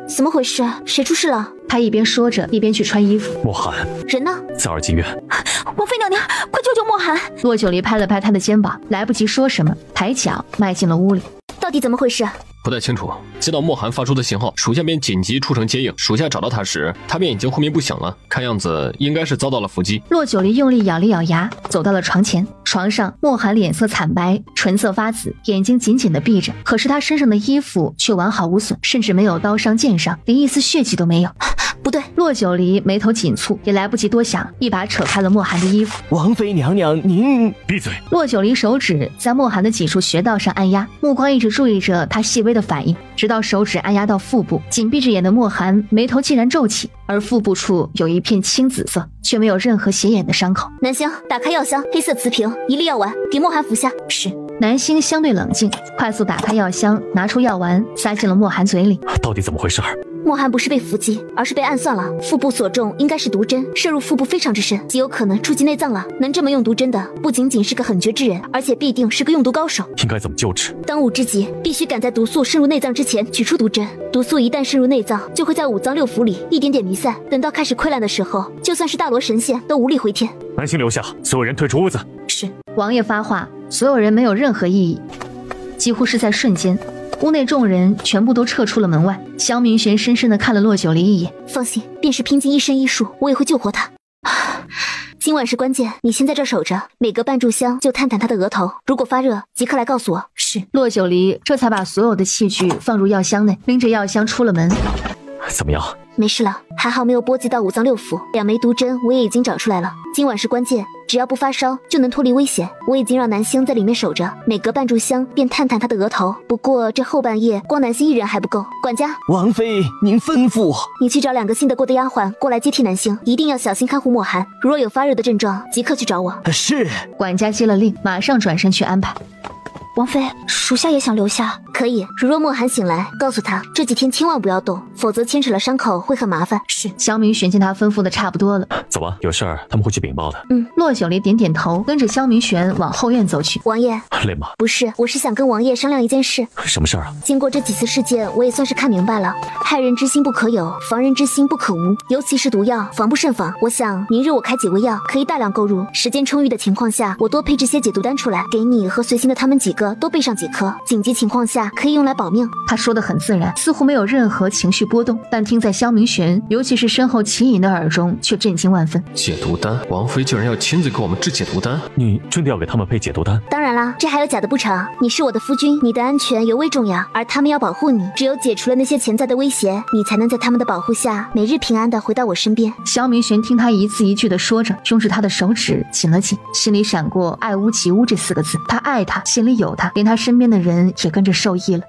S14: 怎么回事？谁出事了？
S1: 他一边说着，一边去穿衣服。
S16: 莫寒
S14: 人呢？
S16: 在二进院。
S9: 王妃娘娘，快救救莫寒！
S1: 骆九离拍了拍他的肩膀，来不及说什么，抬脚迈进了屋里。
S14: 到底怎么回事？
S7: 不太清楚，接到莫寒发出的信号，属下便紧急出城接应。属下找到他时，他便已经昏迷不醒了，看样子应该是遭到了伏击。
S1: 骆九离用力咬了咬牙，走到了床前。床上，莫寒脸色惨白，唇色发紫，眼睛紧紧地闭着。可是他身上的衣服却完好无损，甚至没有刀伤剑伤，连一丝血迹都没有。
S14: 不对！
S1: 骆九离眉头紧蹙，也来不及多想，一把扯开了莫寒的衣服。
S6: 王妃娘娘，您
S16: 闭嘴！
S1: 骆九离手指在莫寒的几处穴道上按压，目光一直注意着他细微的反应，直到手指按压到腹部。紧闭着眼的莫寒眉头竟然皱起，而腹部处有一片青紫色，却没有任何显眼的伤口。
S14: 南星，打开药箱，黑色瓷瓶，1粒药丸，给莫寒服下。
S1: 是。南星相对冷静，快速打开药箱，拿出药丸，塞进了莫寒嘴里。
S16: 到底怎么回事？
S14: 莫寒不是被伏击，而是被暗算了。腹部所中应该是毒针，射入腹部非常之深，极有可能触及内脏了。能这么用毒针的，不仅仅是个狠绝之人，而且必定是个用毒高手。
S16: 应该怎么救治？
S14: 当务之急，必须赶在毒素渗入内脏之前取出毒针。毒素一旦渗入内脏，就会在五脏六腑里一点点弥散，等到开始溃烂的时候，就算是大罗神仙都无力回天。
S16: 南星留下，所有人退出屋子。
S1: 是。王爷发话，所有人没有任何异议。几乎是在瞬间，屋内众人全部都撤出了门外。萧明玄深深地看了骆九离一眼。
S14: 放心，便是拼尽一身医术，我也会救活他。今晚是关键，你先在这守着，每隔半炷香就探探他的额头，如果发热，即刻来告诉我。
S1: 是。骆九离这才把所有的器具放入药箱内，拎着药箱出了门。
S16: 怎么样？
S14: 没事了，还好没有波及到五脏六腑。2枚毒针我也已经找出来了，今晚是关键，只要不发烧就能脱离危险。我已经让南星在里面守着，每隔半炷香便探探他的额头。不过这后半夜光南星一人还不够，管家。
S6: 王妃，您吩咐。
S14: 你去找2个信得过的丫鬟过来接替南星，一定要小心看护莫寒。如若有发热的症状，即刻去找我。
S6: 是。
S1: 管家接了令，马上转身去安排。
S9: 王妃，属下也想留下。
S14: 可以，如若莫寒醒来，告诉他这几天千万不要动，否则牵扯了伤口会很麻烦。
S1: 是。萧明玄见他吩咐的差不多了，
S16: 走吧，有事儿他们会去禀报的。
S1: 骆九离点点头，跟着萧明玄往后院走去。
S14: 王爷，
S16: 累吗？
S14: 不是，我是想跟王爷商量一件事。
S16: 什么事儿啊？
S14: 经过这几次事件，我也算是看明白了，害人之心不可有，防人之心不可无，尤其是毒药，防不胜防。我想明日我开几味药，可以大量购入，时间充裕的情况下，我多配置些解毒丹出来，给你和随行的他们几个都备上几颗，紧急情况下
S18: 可以用来保命。
S1: 他说得很自然，似乎没有任何情绪波动，但听在萧明玄，尤其是身后秦颖的耳中，却震惊万分。
S7: 解毒丹，王妃竟然要亲自给我们制解毒丹？
S16: 你真的要给他们配解毒丹？
S18: 当然啦，这还有假的不成？你是我的夫君，你的安全尤为重要，而他们要保护你，只有解除了那些潜在的威胁，你才能在他们的保护下，每日平安的回到我身边。
S1: 萧明玄听他一字一句的说着，终是他的手指紧了紧，心里闪过爱屋及乌这4个字。他爱他，心里有他，连他身边的人也跟着受益了。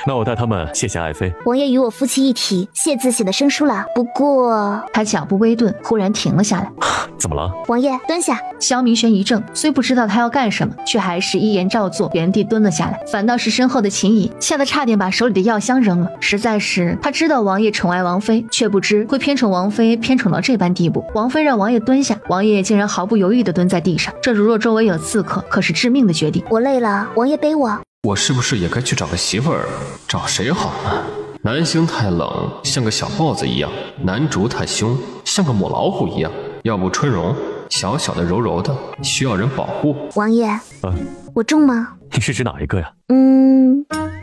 S16: 那我带他们谢谢爱妃。
S18: 王爷与我夫妻一体，谢字显得生疏了。不过
S1: 他脚步微顿，忽然停了下来。
S16: 怎么了？
S18: 王爷蹲下。
S1: 萧明玄一怔，虽不知道他要干什么，却还是依言照做，原地蹲了下来。反倒是身后的秦颖吓得差点把手里的药箱扔了。实在是他知道王爷宠爱王妃，却不知会偏宠王妃，偏宠到这般地步。王妃让王爷蹲下，王爷竟然毫不犹豫地蹲在地上，这如若周围有刺客，可是致命的决定。
S18: 我累了，王爷背我。
S7: 我是不是也该去找个媳妇儿？找谁好呢？男星太冷，像个小豹子一样；男主太凶，像个母老虎一样。要不春荣，小小的柔柔的，需要人保护。
S18: 王爷，我重吗？
S16: 你是指哪一个呀？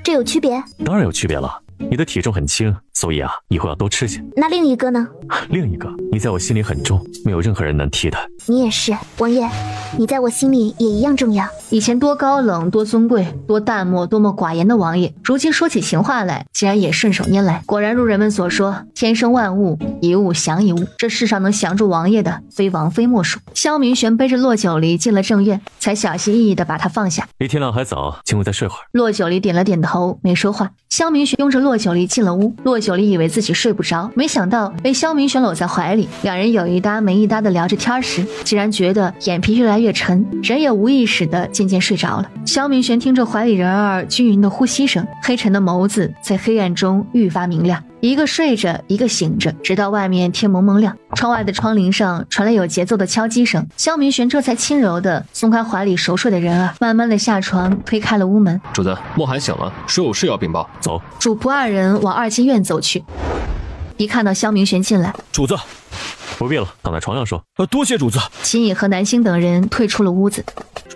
S18: 这有区别？
S16: 当然有区别了。你的体重很轻，所以以后要多吃些。
S18: 那另一个呢？
S16: 另一个，你在我心里很重，没有任何人能替代。
S18: 你也是，王爷，你在我心里也一样重要。
S1: 以前多高冷，多尊贵，多淡漠，多么寡言的王爷，如今说起情话来，竟然也顺手拈来。果然如人们所说，天生万物，一物降一物。这世上能降住王爷的，非王妃莫属。萧明玄背着骆九离进了正院，才小心翼翼地把他放下。
S16: 离天亮还早，请我再睡会儿。
S1: 骆九离点了点头，没说话。萧明玄拥着骆九离进了屋，骆九离以为自己睡不着，没想到被萧明玄搂在怀里，两人有一搭没一搭的聊着天时，竟然觉得眼皮越来越沉，人也无意识的渐渐睡着了。萧明玄听着怀里人儿均匀的呼吸声，黑沉的眸子在黑暗中愈发明亮，一个睡着，一个醒着，直到外面天蒙蒙亮。窗外的窗棂上传来有节奏的敲击声，萧明玄这才轻柔的松开怀里熟睡的人儿，慢慢的下床，推开了屋门。
S7: 主子，莫寒醒了，说有事要禀报。
S16: 走。
S1: 主仆二人往2进院走去。一看到萧明玄进来，
S5: 主子，
S16: 不必了，躺在床上说。
S5: 多谢主子。
S1: 秦颖和南星等人退出了屋子。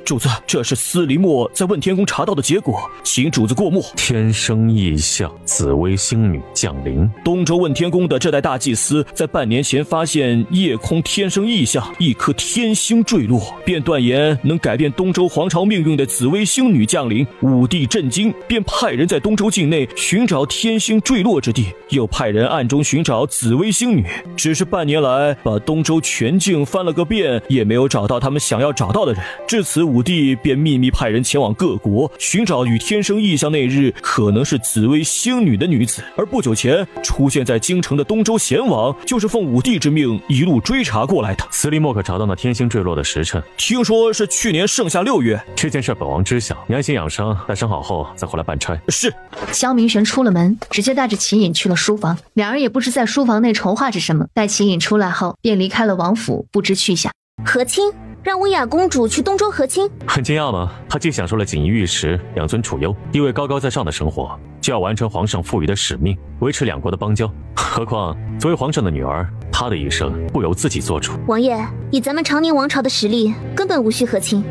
S5: 主子，这是司离墨在问天宫查到的结果，请主子过目。
S16: 天生异象，紫微星女降临。
S5: 东周问天宫的这代大祭司在半年前发现夜空天生异象，一颗天星坠落，便断言能改变东周皇朝命运的紫微星女降临。武帝震惊，便派人在东周境内寻找天星坠落之地，又派人暗中寻找紫微星女。只是半年来，把东周全境翻了个遍，也没有找到他们想要找到的人。至此，武帝便秘密派人前往各国寻找与天生异象那日可能是紫微星女的女子，而不久前出现在京城的东周贤王就是奉武帝之命一路追查过来的。
S16: 司离墨可查到那天星坠落的时辰？
S5: 听说是去年盛夏6月。
S16: 这件事本王知晓，你安心养伤，待伤好后再回来办差。
S5: 是。
S1: 萧明玄出了门，直接带着秦颖去了书房。两人也不知在书房内筹划着什么，待秦颖出来后，便离开了王府，不知去向。
S18: 和亲？让温雅公主去东周和亲？
S16: 很惊讶吗？她既享受了锦衣玉食、养尊处优、地位高高在上的生活，就要完成皇上赋予的使命，维持两国的邦交。何况作为皇上的女儿，她的一生不由自己做主。
S18: 王爷，以咱们长宁王朝的实力，根本无需和亲。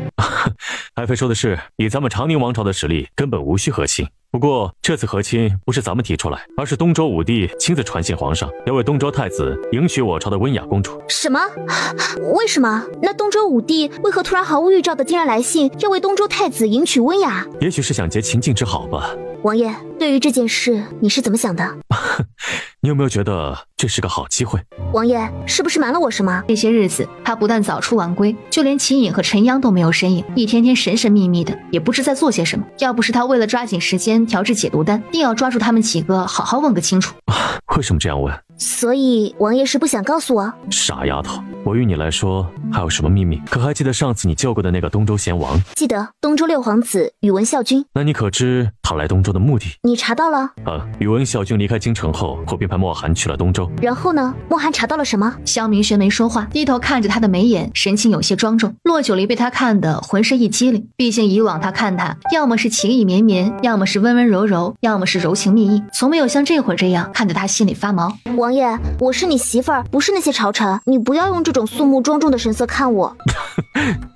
S16: 爱妃说的是，以咱们长宁王朝的实力，根本无需和亲。不过这次和亲不是咱们提出来，而是东周武帝亲自传信皇上，要为东周太子迎娶我朝的温雅公主。
S18: 什么？为什么？那东周武帝为何突然毫无预兆的竟然来信，要为东周太子迎娶温雅？
S16: 也许是想结秦晋之好吧。
S18: 王爷，对于这件事你是怎么想的？
S16: 你有没有觉得这是个好机会？
S18: 王爷，是不是瞒了我什么？
S1: 这些日子他不但早出晚归，就连秦颖和陈央都没有身影，一天天神神秘秘的，也不知在做些什么。要不是他为了抓紧时间调制解毒丹，定要抓住他们几个好好问个清楚。
S16: 为什么这样问？
S18: 所以王爷是不想告诉我？
S16: 傻丫头，我与你来说还有什么秘密？可还记得上次你救过的那个东周贤王？
S18: 记得，东周六皇子宇文孝君。
S16: 那你可知他来东周的目的？
S18: 你查到了？
S16: 宇文孝君离开京城后，我便派莫寒去了东周。
S18: 然后呢？莫寒查到了什么？
S1: 萧明玄没说话，低头看着他的眉眼，神情有些庄重。骆九离被他看得浑身一激灵，毕竟以往他看他，要么是情意绵绵，要么是温温柔柔，要么是柔情蜜意，从没有像这会儿这样看得他心里发毛。
S18: 王爷，我是你媳妇儿，不是那些朝臣，你不要用这种肃穆庄重的神色看我。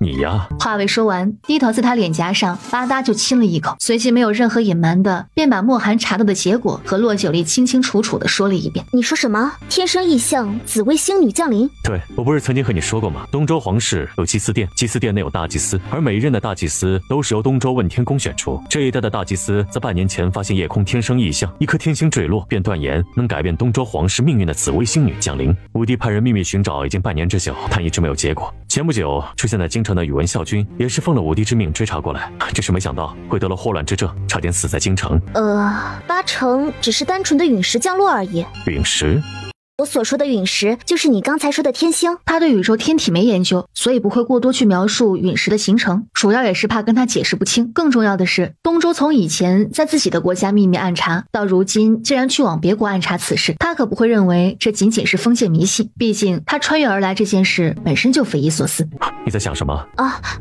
S16: 你呀。
S1: 话未说完，低头在他脸颊上吧嗒就亲了一口，随即没有任何隐瞒的便把莫寒查到的结果和洛九丽清清楚楚的说了一遍。
S18: 你说什么？天生异象，紫薇星女降临？
S16: 对，我不是曾经和你说过吗？东周皇室有祭祀殿，祭祀殿内有大祭司，而每一任的大祭司都是由东周问天宫选出。这一代的大祭司在半年前发现夜空天生异象，一颗天星坠落，便断言能改变东周皇室命运的紫薇星女降临。武帝派人秘密寻找已经半年之久，但一直没有结果。前不久出现在京城的宇文孝君也是奉了武帝之命追查过来，只是没想到会得了霍乱之症，差点死在京城。
S18: 八成只是单纯的陨石降落而已。
S16: 陨石？
S18: 我所说的陨石，就是你刚才说的天星。
S1: 他对宇宙天体没研究，所以不会过多去描述陨石的形成，主要也是怕跟他解释不清。更重要的是，东周从以前在自己的国家秘密暗查，到如今竟然去往别国暗查此事，他可不会认为这仅仅是封建迷信。毕竟他穿越而来这件事本身就匪夷所思。
S16: 你在想什么？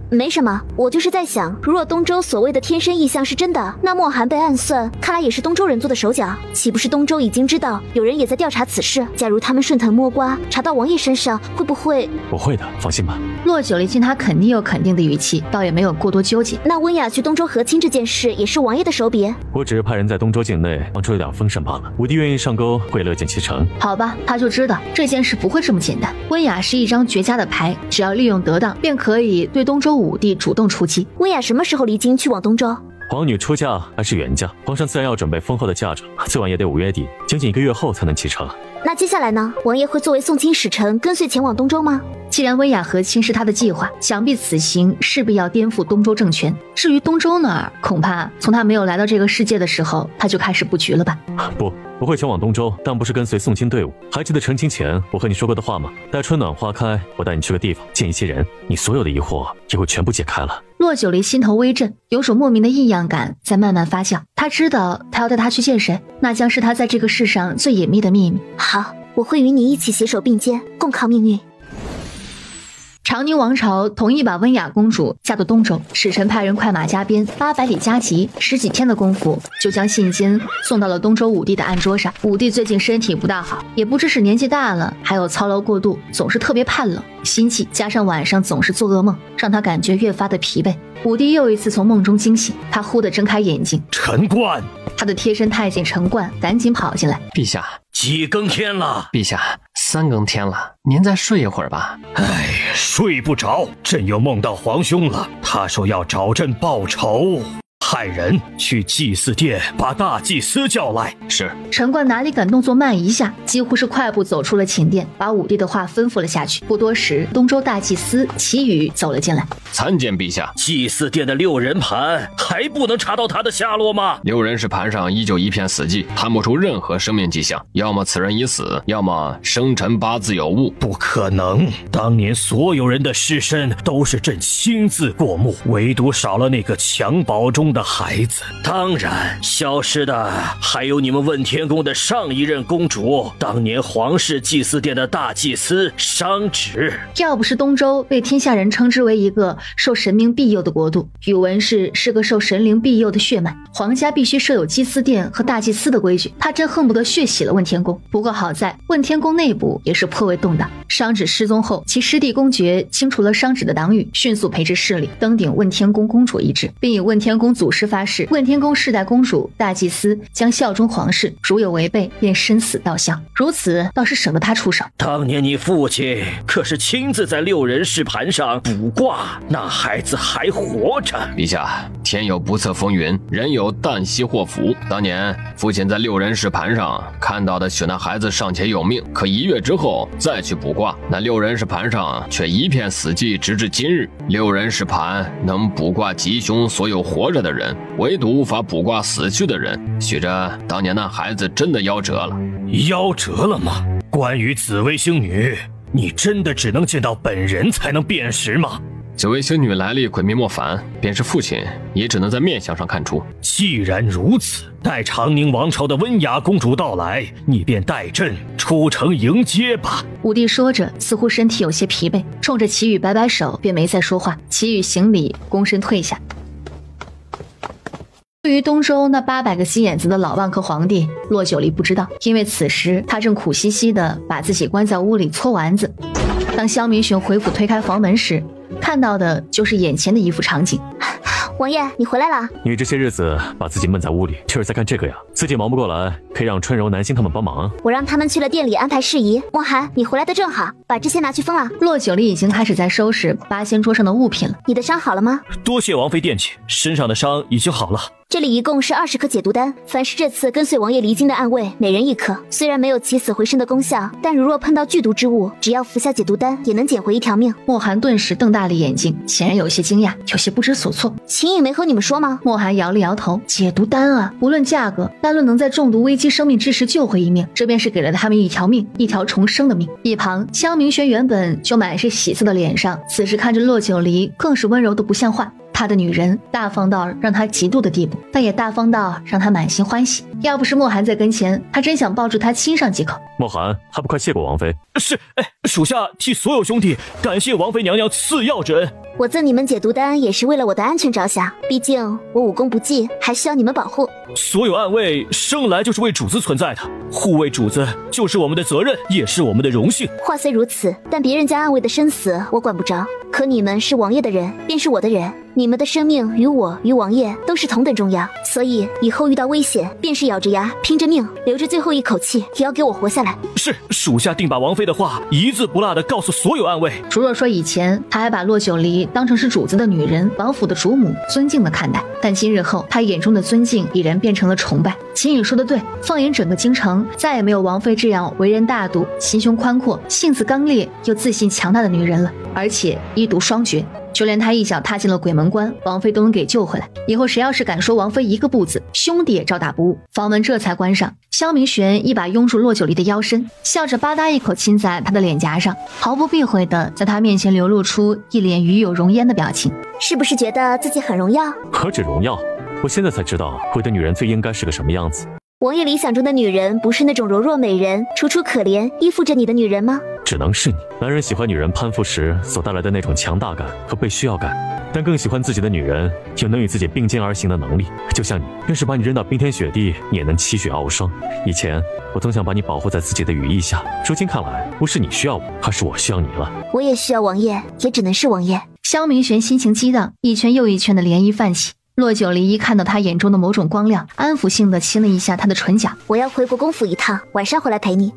S18: 没什么，我就是在想，如若东周所谓的天生异象是真的，那莫寒被暗算，看来也是东周人做的手脚。岂不是东周已经知道有人也在调查此事？假如他们顺藤摸瓜查到王爷身上，会不会？
S16: 不会的，放心吧。
S1: 洛九丽见他肯定又肯定的语气，倒也没有过多纠结。
S18: 那温雅去东周和亲这件事也是王爷的手笔？
S16: 我只是派人在东周境内放出了点风声罢了。武帝愿意上钩，会乐见其成。
S1: 好吧，他就知道这件事不会这么简单。温雅是一张绝佳的牌，只要利用得当，便可以对东周武帝主动出击。
S18: 温雅什么时候离京去往东周？
S16: 皇女出嫁还是远嫁，皇上自然要准备丰厚的嫁妆，最晚也得5月底，仅仅1个月后才能启程。
S18: 那接下来呢？王爷会作为送亲使臣跟随前往东周吗？
S1: 既然温雅和亲是他的计划，想必此行势必要颠覆东周政权。至于东周那儿，恐怕从他没有来到这个世界的时候，他就开始布局了吧？
S16: 不会前往东周，但不是跟随送亲队伍。还记得成亲前我和你说过的话吗？待春暖花开，我带你去个地方见一些人，你所有的疑惑也会全部解开了。
S1: 洛九离心头微震，有种莫名的异样感在慢慢发酵。他知道他要带他去见谁，那将是他在这个世上最隐秘的秘密。
S18: 好，我会与你一起携手并肩，共抗命运。
S1: 长宁王朝同意把温雅公主嫁到东周，使臣派人快马加鞭800里加急，10几天的功夫就将信笺送到了东周武帝的案桌上。武帝最近身体不大好，也不知是年纪大了，还有操劳过度，总是特别怕冷、心悸，加上晚上总是做噩梦，让他感觉越发的疲惫。武帝又一次从梦中惊醒，他忽地睁开眼睛。
S11: 陈冠，
S1: 他的贴身太监陈冠赶紧跑进来。
S19: 陛下，
S11: 几更天了？
S19: 陛下，3更天了，您再睡一会儿吧。
S11: 睡不着，朕又梦到皇兄了，他说要找朕报仇，派人去祭祀殿把大祭司叫来。
S19: 是。
S1: 陈冠哪里敢动作慢一下，几乎是快步走出了寝殿，把武帝的话吩咐了下去。不多时，东周大祭司祁宇走了进来。
S19: 参见陛下。
S11: 祭祀殿的6人盘还不能查到他的下落吗
S19: ？6人是盘上依旧一片死寂，看不出任何生命迹象，要么此人已死，要么生辰八字有误。
S11: 不可能，当年所有人的尸身都是朕亲自过目，唯独少了那个襁褓中的孩子。当然，消失的还有你们问天宫的上一任公主，当年皇室祭祀殿的大祭司商芷。
S1: 要不是东周被天下人称之为一个受神明庇佑的国度，宇文氏是个受神灵庇佑的血脉，皇家必须设有祭祀殿和大祭司的规矩，他真恨不得血洗了问天宫。不过好在问天宫内部也是颇为动荡，商芷失踪后，其师弟公爵清除了商芷的党羽，迅速培植势力，登顶问天宫公主一职，并以问天宫祖师发誓，问天宫世代公主大祭司将效忠皇室，如有违背便生死道相。如此倒是省得他出手。
S11: 当年你父亲可是亲自在6人石盘上卜卦，那孩子还活着。
S19: 陛下，天有不测风云，人有旦夕祸福。当年父亲在6人石盘上看到的许那孩子尚且有命，可1月之后再去卜卦，那6人石盘上却一片死寂，直至今日。6人石盘能卜卦吉凶所有活着的人，唯独无法卜卦死去的人，许着当年那孩子真的夭折了。
S11: 夭折了吗？关于紫薇星女，你真的只能见到本人才能辨识吗？
S19: 紫薇星女来历诡秘莫凡，便是父亲也只能在面相上看出。
S11: 既然如此，待长宁王朝的温雅公主到来，你便带朕出城迎接吧。
S1: 武帝说着，似乎身体有些疲惫，冲着祁宇摆摆手，便没再说话。祁宇行礼，躬身退下。对于东周那800个心眼子的老万科皇帝，洛九离不知道，因为此时他正苦兮兮地把自己关在屋里搓丸子。当萧明玄回府推开房门时，看到的就是眼前的一幅场景。
S18: 王爷，你回来了。
S16: 你这些日子把自己闷在屋里，就是在干这个呀？自己忙不过来，可以让春柔、南星他们帮忙啊。
S18: 我让他们去了店里安排事宜。梦涵，你回来的正好，把这些拿去封了。
S1: 洛九离已经开始在收拾八仙桌上的物品了。
S18: 你的伤好了吗？
S11: 多谢王妃惦记，身上的伤已经好了。
S18: 这里一共是20颗解毒丹，凡是这次跟随王爷离京的暗卫，每人1颗。虽然没有起死回生的功效，但如若碰到剧毒之物，只要服下解毒丹，也能捡回1条命。
S1: 莫寒顿时瞪大了眼睛，显然有些惊讶，有些不知所措。
S18: 秦颖没和你们说吗？
S1: 莫寒摇了摇头，解毒丹啊，无论价格，单论能在中毒危机生命之时救回1命，这便是给了他们1条命，1条重生的命。一旁，萧明轩原本就满是喜色的脸上，此时看着洛九离，更是温柔的不像话。他的女人大方到让他嫉妒的地步，但也大方到让他满心欢喜。要不是莫寒在跟前，他真想抱住他亲上几口。
S16: 莫寒还不快谢过王妃？
S11: 是，属下替所有兄弟感谢王妃娘娘赐药之恩。
S18: 我赠你们解毒丹也是为了我的安全着想，毕竟我武功不济，还需要你们保护。
S11: 所有暗卫生来就是为主子存在的，护卫主子就是我们的责任，也是我们的荣幸。
S18: 话虽如此，但别人家暗卫的生死我管不着，可你们是王爷的人，便是我的人，你们的生命与我与王爷都是同等重要，所以以后遇到危险，便是咬着牙拼着命，留着最后一口气，也要给我活下来。
S11: 是，属下定把王妃的话一字不落地告诉所有暗卫。
S1: 如若说以前他还把洛九离当成是主子的女人，王府的主母，尊敬的看待，但今日后他眼中的尊敬已然变成了崇拜。秦颖说的对，放眼整个京城，再也没有王妃这样为人大度、心胸宽阔、性子刚烈又自信强大的女人了，而且一毒双绝。就连他一脚踏进了鬼门关，王妃都能给救回来。以后谁要是敢说王妃一个不字，兄弟也照打不误。房门这才关上，萧明玄一把拥住洛九离的腰身，笑着吧嗒一口亲在他的脸颊上，毫不避讳的在他面前流露出一脸与有容焉的表情。
S18: 是不是觉得自己很荣耀？
S16: 何止荣耀，我现在才知道我的女人最应该是个什么样子。
S18: 王爷理想中的女人不是那种柔弱美人、楚楚可怜、依附着你的女人吗？
S16: 只能是你。男人喜欢女人攀附时所带来的那种强大感和被需要感，但更喜欢自己的女人有能与自己并肩而行的能力。就像你，便是把你扔到冰天雪地，你也能泣血傲霜。以前我总想把你保护在自己的羽翼下，如今看来，不是你需要我，而是我需要你了。
S18: 我也需要王爷，也只能是王爷。
S1: 萧明玄心情激荡，一圈又一圈的涟漪泛起。洛九离一看到他眼中的某种光亮，安抚性的亲了一下他的唇角。
S18: 我要回国公府一趟，晚上回来陪你。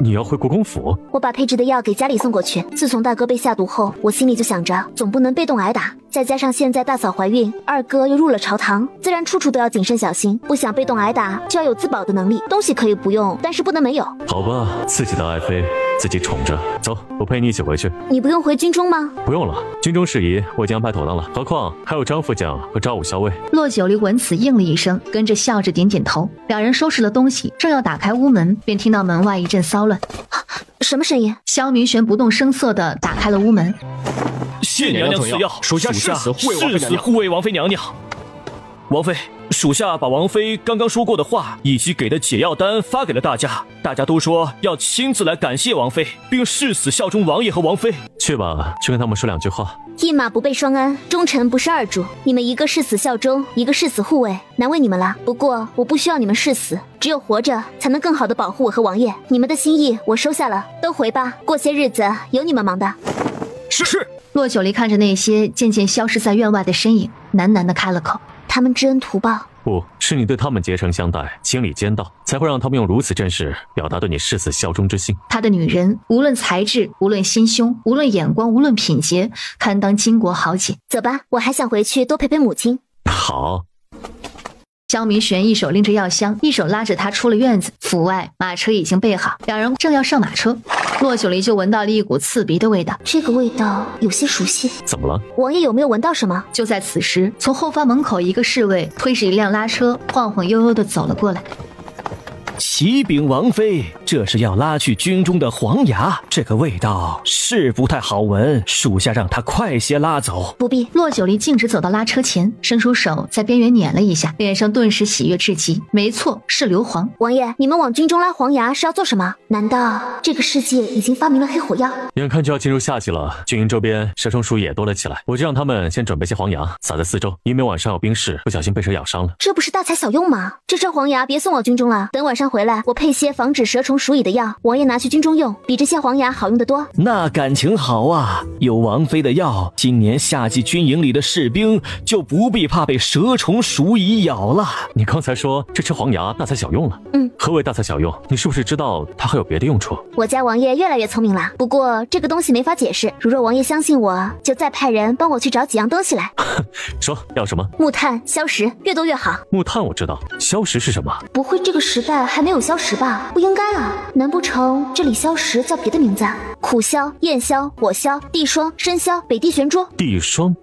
S16: 你要回国公府？
S18: 我把配置的药给家里送过去。自从大哥被下毒后，我心里就想着，总不能被动挨打。再加上现在大嫂怀孕，二哥又入了朝堂，自然处处都要谨慎小心。不想被动挨打，就要有自保的能力。东西可以不用，但是不能没有。
S16: 好吧，自己的爱妃自己宠着。走，我陪你一起回去。
S18: 你不用回军中吗？
S16: 不用了，军中事宜我已经安排妥当了。何况还有张副将和昭武校尉。
S1: 洛九离闻此应了一声，跟着笑着点点头。两人收拾了东西，正要打开屋门，便听到门外一阵骚乱。
S18: 什么声音？
S1: 萧明玄不动声色地打开了屋门。
S11: 谢娘娘赐药，
S7: 属下誓死
S11: 护卫王妃娘娘。王妃，属下把王妃刚刚说过的话以及给的解药丹发给了大家，大家都说要亲自来感谢王妃，并誓死效忠王爷和王妃。
S16: 去吧，去跟他们说2句话。
S18: 一马不备双鞍，忠臣不是二主。你们一个誓死效忠，一个誓死护卫，难为你们了。不过我不需要你们誓死，只有活着才能更好的保护我和王爷。你们的心意我收下了，都回吧。过些日子有你们忙的。
S11: 是。
S1: 洛九离看着那些渐渐消失在院外的身影，喃喃地开了口：
S18: 他们知恩图报。
S16: 不是你对他们竭诚相待，情理兼道，才会让他们用如此阵势表达对你誓死效忠之心。
S1: 他的女人无论才智，无论心胸，无论眼光，无论品节，堪当巾帼豪杰。
S18: 走吧，我还想回去多陪陪母亲。
S16: 好。
S1: 萧明玄一手拎着药箱，一手拉着他出了院子。府外马车已经备好，两人正要上马车，洛九离就闻到了一股刺鼻的味道。
S18: 这个味道有些熟悉。
S16: 怎么了？
S18: 王爷有没有闻到什么？
S1: 就在此时，从后方门口一个侍卫推着一辆拉车，晃晃悠悠地走了过来。
S11: 启禀王妃，这是要拉去军中的黄牙，这个味道是不太好闻，属下让他快些拉走。
S1: 不必。洛九离径直走到拉车前，伸出手在边缘捻了一下，脸上顿时喜悦至极。没错，是硫磺。
S18: 王爷，你们往军中拉黄牙是要做什么？难道这个世界已经发明了黑火药？
S16: 眼看就要进入夏季了，军营周边蛇虫鼠也多了起来，我就让他们先准备些黄牙撒在四周，以免晚上有兵士不小心被蛇咬伤了。
S18: 这不是大材小用吗？这车黄牙别送往军中了，等晚上
S14: 回来，我配些防止蛇虫鼠蚁的药，王爷拿去军中用，比这些黄牙好用得多。
S6: 那感情好啊，有王妃的药，今年夏季军营里的士兵就不必怕被蛇虫鼠蚁咬了。
S16: 你刚才说这吃黄牙大材小用了？何谓大材小用？你是不是知道它还有别的用处？
S14: 我家王爷越来越聪明了，不过这个东西没法解释。如若王爷相信我，就再派人帮我去找几样东西来。
S16: 说要什么？
S14: 木炭、硝石，越多越好。
S16: 木炭我知道，硝石是什么？
S14: 不会这个时代还没有硝石吧？不应该啊，难不成这里硝石叫别的名字？苦硝、焰硝、火硝、地霜、参硝、北地玄珠。
S16: 地霜？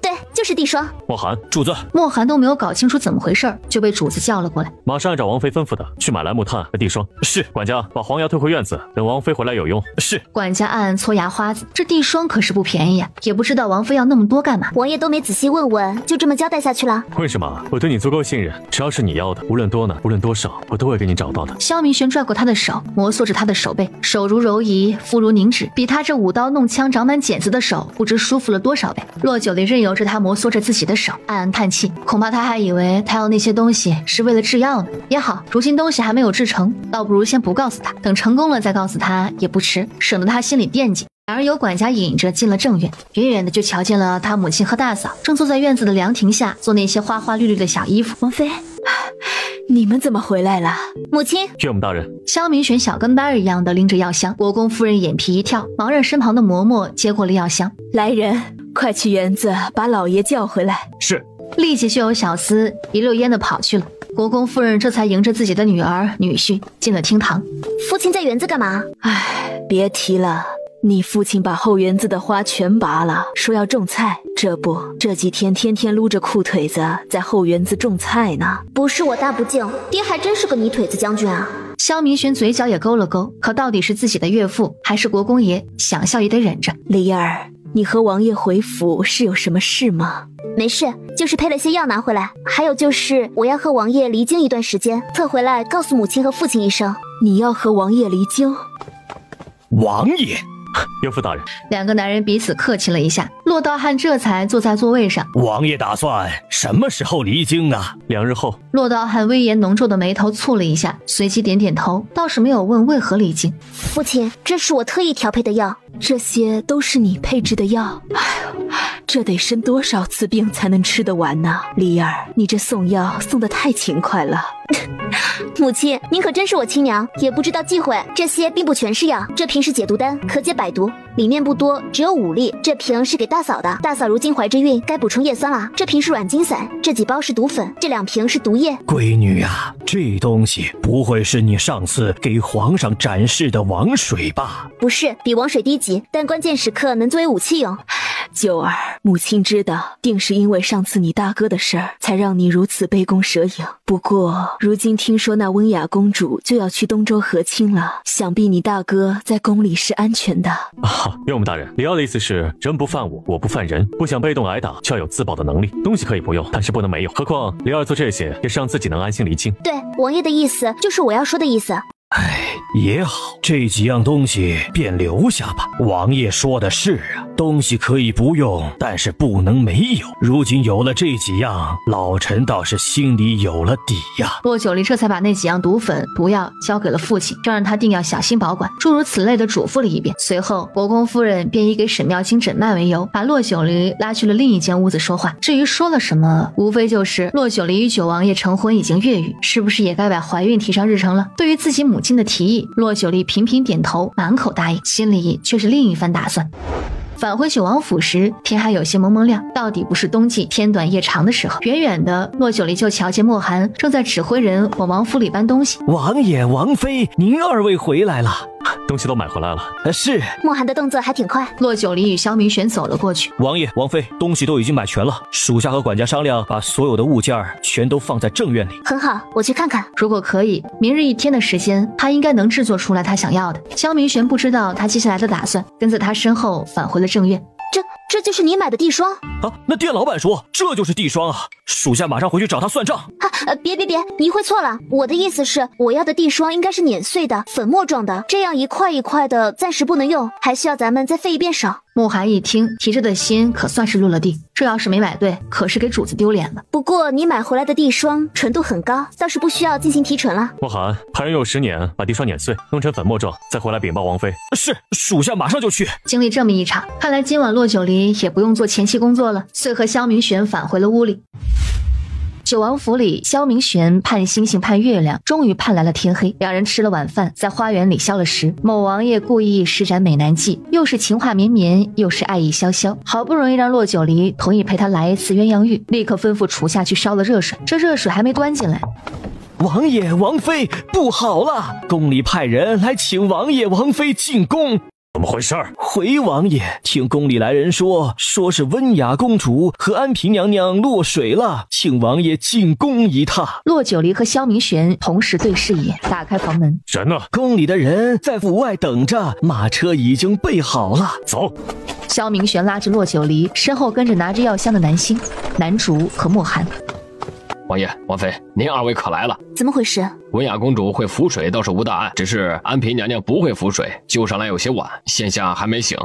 S14: 对，就是地霜。
S16: 莫寒，主子。
S1: 莫寒都没有搞清楚怎么回事，就被主子叫了过来。
S16: 马上按照王妃吩咐的去买来木炭和地霜。
S6: 是。
S16: 管家，把黄牙退回院子，等王妃回来有用。
S6: 是。
S1: 管家暗暗搓牙花子，这地霜可是不便宜啊，也不知道王妃要那么多干嘛。
S14: 王爷都没仔细问问，就这么交代下去了。
S16: 为什么？我对你足够信任，只要是你要的，无论多呢，无论多少，我都会给你找到的。
S1: 萧明玄拽过他的手，摩挲着他的手背，手如柔夷，肤如凝脂，比他这舞刀弄枪长满茧子的手不知舒服了多少倍。洛九离任由着他摩挲着自己的手，暗暗叹气，恐怕他还以为他要那些东西是为了制药呢。也好，如今东西还没有制成，倒不如先不告诉他，等成功了再告诉他也不迟，省得他心里惦记。然而有管家引着进了正院，远远的就瞧见了他母亲和大嫂正坐在院子的凉亭下做那些花花绿绿的小衣服。
S13: 王妃，你们怎么回来了？
S14: 母亲，
S16: 岳母大人。
S1: 萧明玄小跟班一样的拎着药箱，国公夫人眼皮一跳，忙让身旁的嬷嬷接过了药箱。
S13: 来人，快去园子把老爷叫回来。
S16: 是。
S1: 立即就有小厮一溜烟的跑去了。国公夫人这才迎着自己的女儿女婿进了厅堂。
S14: 父亲在园子干嘛？
S13: 唉，别提了，你父亲把后园子的花全拔了，说要种菜，这几天天天撸着裤腿子在后园子种菜呢。
S14: 不是我大不敬，爹还真是个泥腿子将军啊。
S1: 萧明玄嘴角也勾了勾，可到底是自己的岳父还是国公爷，想笑也得忍着。
S13: 梨儿，你和王爷回府是有什么事吗？
S14: 没事，就是配了些药拿回来，还有就是我要和王爷离京一段时间，特回来告诉母亲和父亲一声。
S13: 你要和王爷离京？
S6: 王爷，
S16: 岳父大人。
S1: 两个男人彼此客气了一下，骆道汉这才坐在座位上。
S6: 王爷打算什么时候离京啊
S16: ？2日后。
S1: 骆道汉威严浓皱的眉头蹙了一下，随即点点头，倒是没有问为何离京。
S14: 父亲，这是我特意调配的药。
S13: 这些都是你配制的药？哎呦，这得生多少次病才能吃得完呢？梨儿，你这送药送得太勤快了。
S14: 母亲，您可真是我亲娘，也不知道忌讳。这些并不全是药，这瓶是解毒丹，可解百毒，里面不多，只有5粒。这瓶是给大嫂的，大嫂如今怀着孕，该补充叶酸了。这瓶是软筋散，这几包是毒粉，这2瓶是毒液。
S6: 闺女啊，这东西不会是你上次给皇上展示的王水吧？
S14: 不是，比王水低级，但关键时刻能作为武器用。
S13: 九儿，母亲知道，定是因为上次你大哥的事儿，才让你如此杯弓蛇影。不过，如今听说那温雅公主就要去东周和亲了，想必你大哥在宫里是安全的。
S16: 岳母大人，李奥的意思是，人不犯我，我不犯人，不想被动挨打，就要有自保的能力。东西可以不用，但是不能没有。何况李奥做这些，也是让自己能安心离京。
S14: 对，王爷的意思就是我要说的意思。
S6: 哎，也好，这几样东西便留下吧。王爷说的是啊，东西可以不用，但是不能没有。如今有了这几样，老臣倒是心里有了底呀。
S1: 骆九离这才把那几样毒粉、毒药交给了父亲，这让他定要小心保管，诸如此类的嘱咐了一遍。随后，国公夫人便以给沈妙清诊脉为由，把骆九离拉去了另一间屋子说话。至于说了什么，无非就是骆九离与九王爷成婚已经月余，是不是也该把怀孕提上日程了？对于自己母亲的提议，骆九离频频点头，满口答应，心里却是另一番打算。返回九王府时，天还有些蒙蒙亮，到底不是冬季天短夜长的时候。远远的，骆九离就瞧见莫寒正在指挥人往王府里搬东西。
S6: 王爷、王妃，您2位回来了。
S16: 东西都买回来了。
S6: 是。
S14: 莫寒的动作还挺快。
S1: 骆九离与萧明玄走了过去。
S6: 王爷、王妃，东西都已经买全了，属下和管家商量，把所有的物件全都放在正院里。
S14: 很好，我去看看。
S1: 如果可以，明日1天的时间，他应该能制作出来他想要的。萧明玄不知道他接下来的打算，跟在他身后返回了正院。
S14: 这就是你买的地霜
S6: 啊？那店老板说这就是地霜啊，属下马上回去找他算账。
S14: 别，你会错了。我的意思是，我要的地霜应该是碾碎的粉末状的，这样一块一块的暂时不能用，还需要咱们再费一遍手。
S1: 慕寒一听，提着的心可算是落了地。这要是没买对，可是给主子丢脸了。
S18: 不过你买回来的地霜纯度很高，倒是不需要进行提纯了。
S16: 慕寒，派人用10年把地霜碾碎，弄成粉末状，再回来禀报王妃。
S11: 是，属下马上就去。
S1: 经历这么一场，看来今晚洛九离也不用做前期工作了，遂和萧明玄返回了屋里。九王府里，萧明玄盼星星盼月亮，终于盼来了天黑。两人吃了晚饭，在花园里消了食。某王爷故意施展美男计，又是情话绵绵，又是爱意萧萧，好不容易让洛九离同意陪他来一次鸳鸯浴，立刻吩咐厨下去烧了热水。这热水还没端进来，
S11: 王爷王妃不好了，宫里派人来请王爷王妃进宫。
S16: 怎么回事？
S11: 回王爷，听宫里来人说是温雅公主和安嫔娘娘落水了，请王爷进宫一趟。
S1: 洛九离和萧明玄同时对视一眼，打开房门。
S16: 人呢？
S11: 宫里的人在府外等着，马车已经备好了。
S16: 走。
S1: 萧明玄拉着洛九离，身后跟着拿着药箱的南星、南竹和莫寒。
S19: 王爷、王妃，您二位可来了？
S18: 怎么回事？
S19: 文雅公主会浮水倒是无大碍，只是安嫔娘娘不会浮水，救上来有些晚，现下还没醒。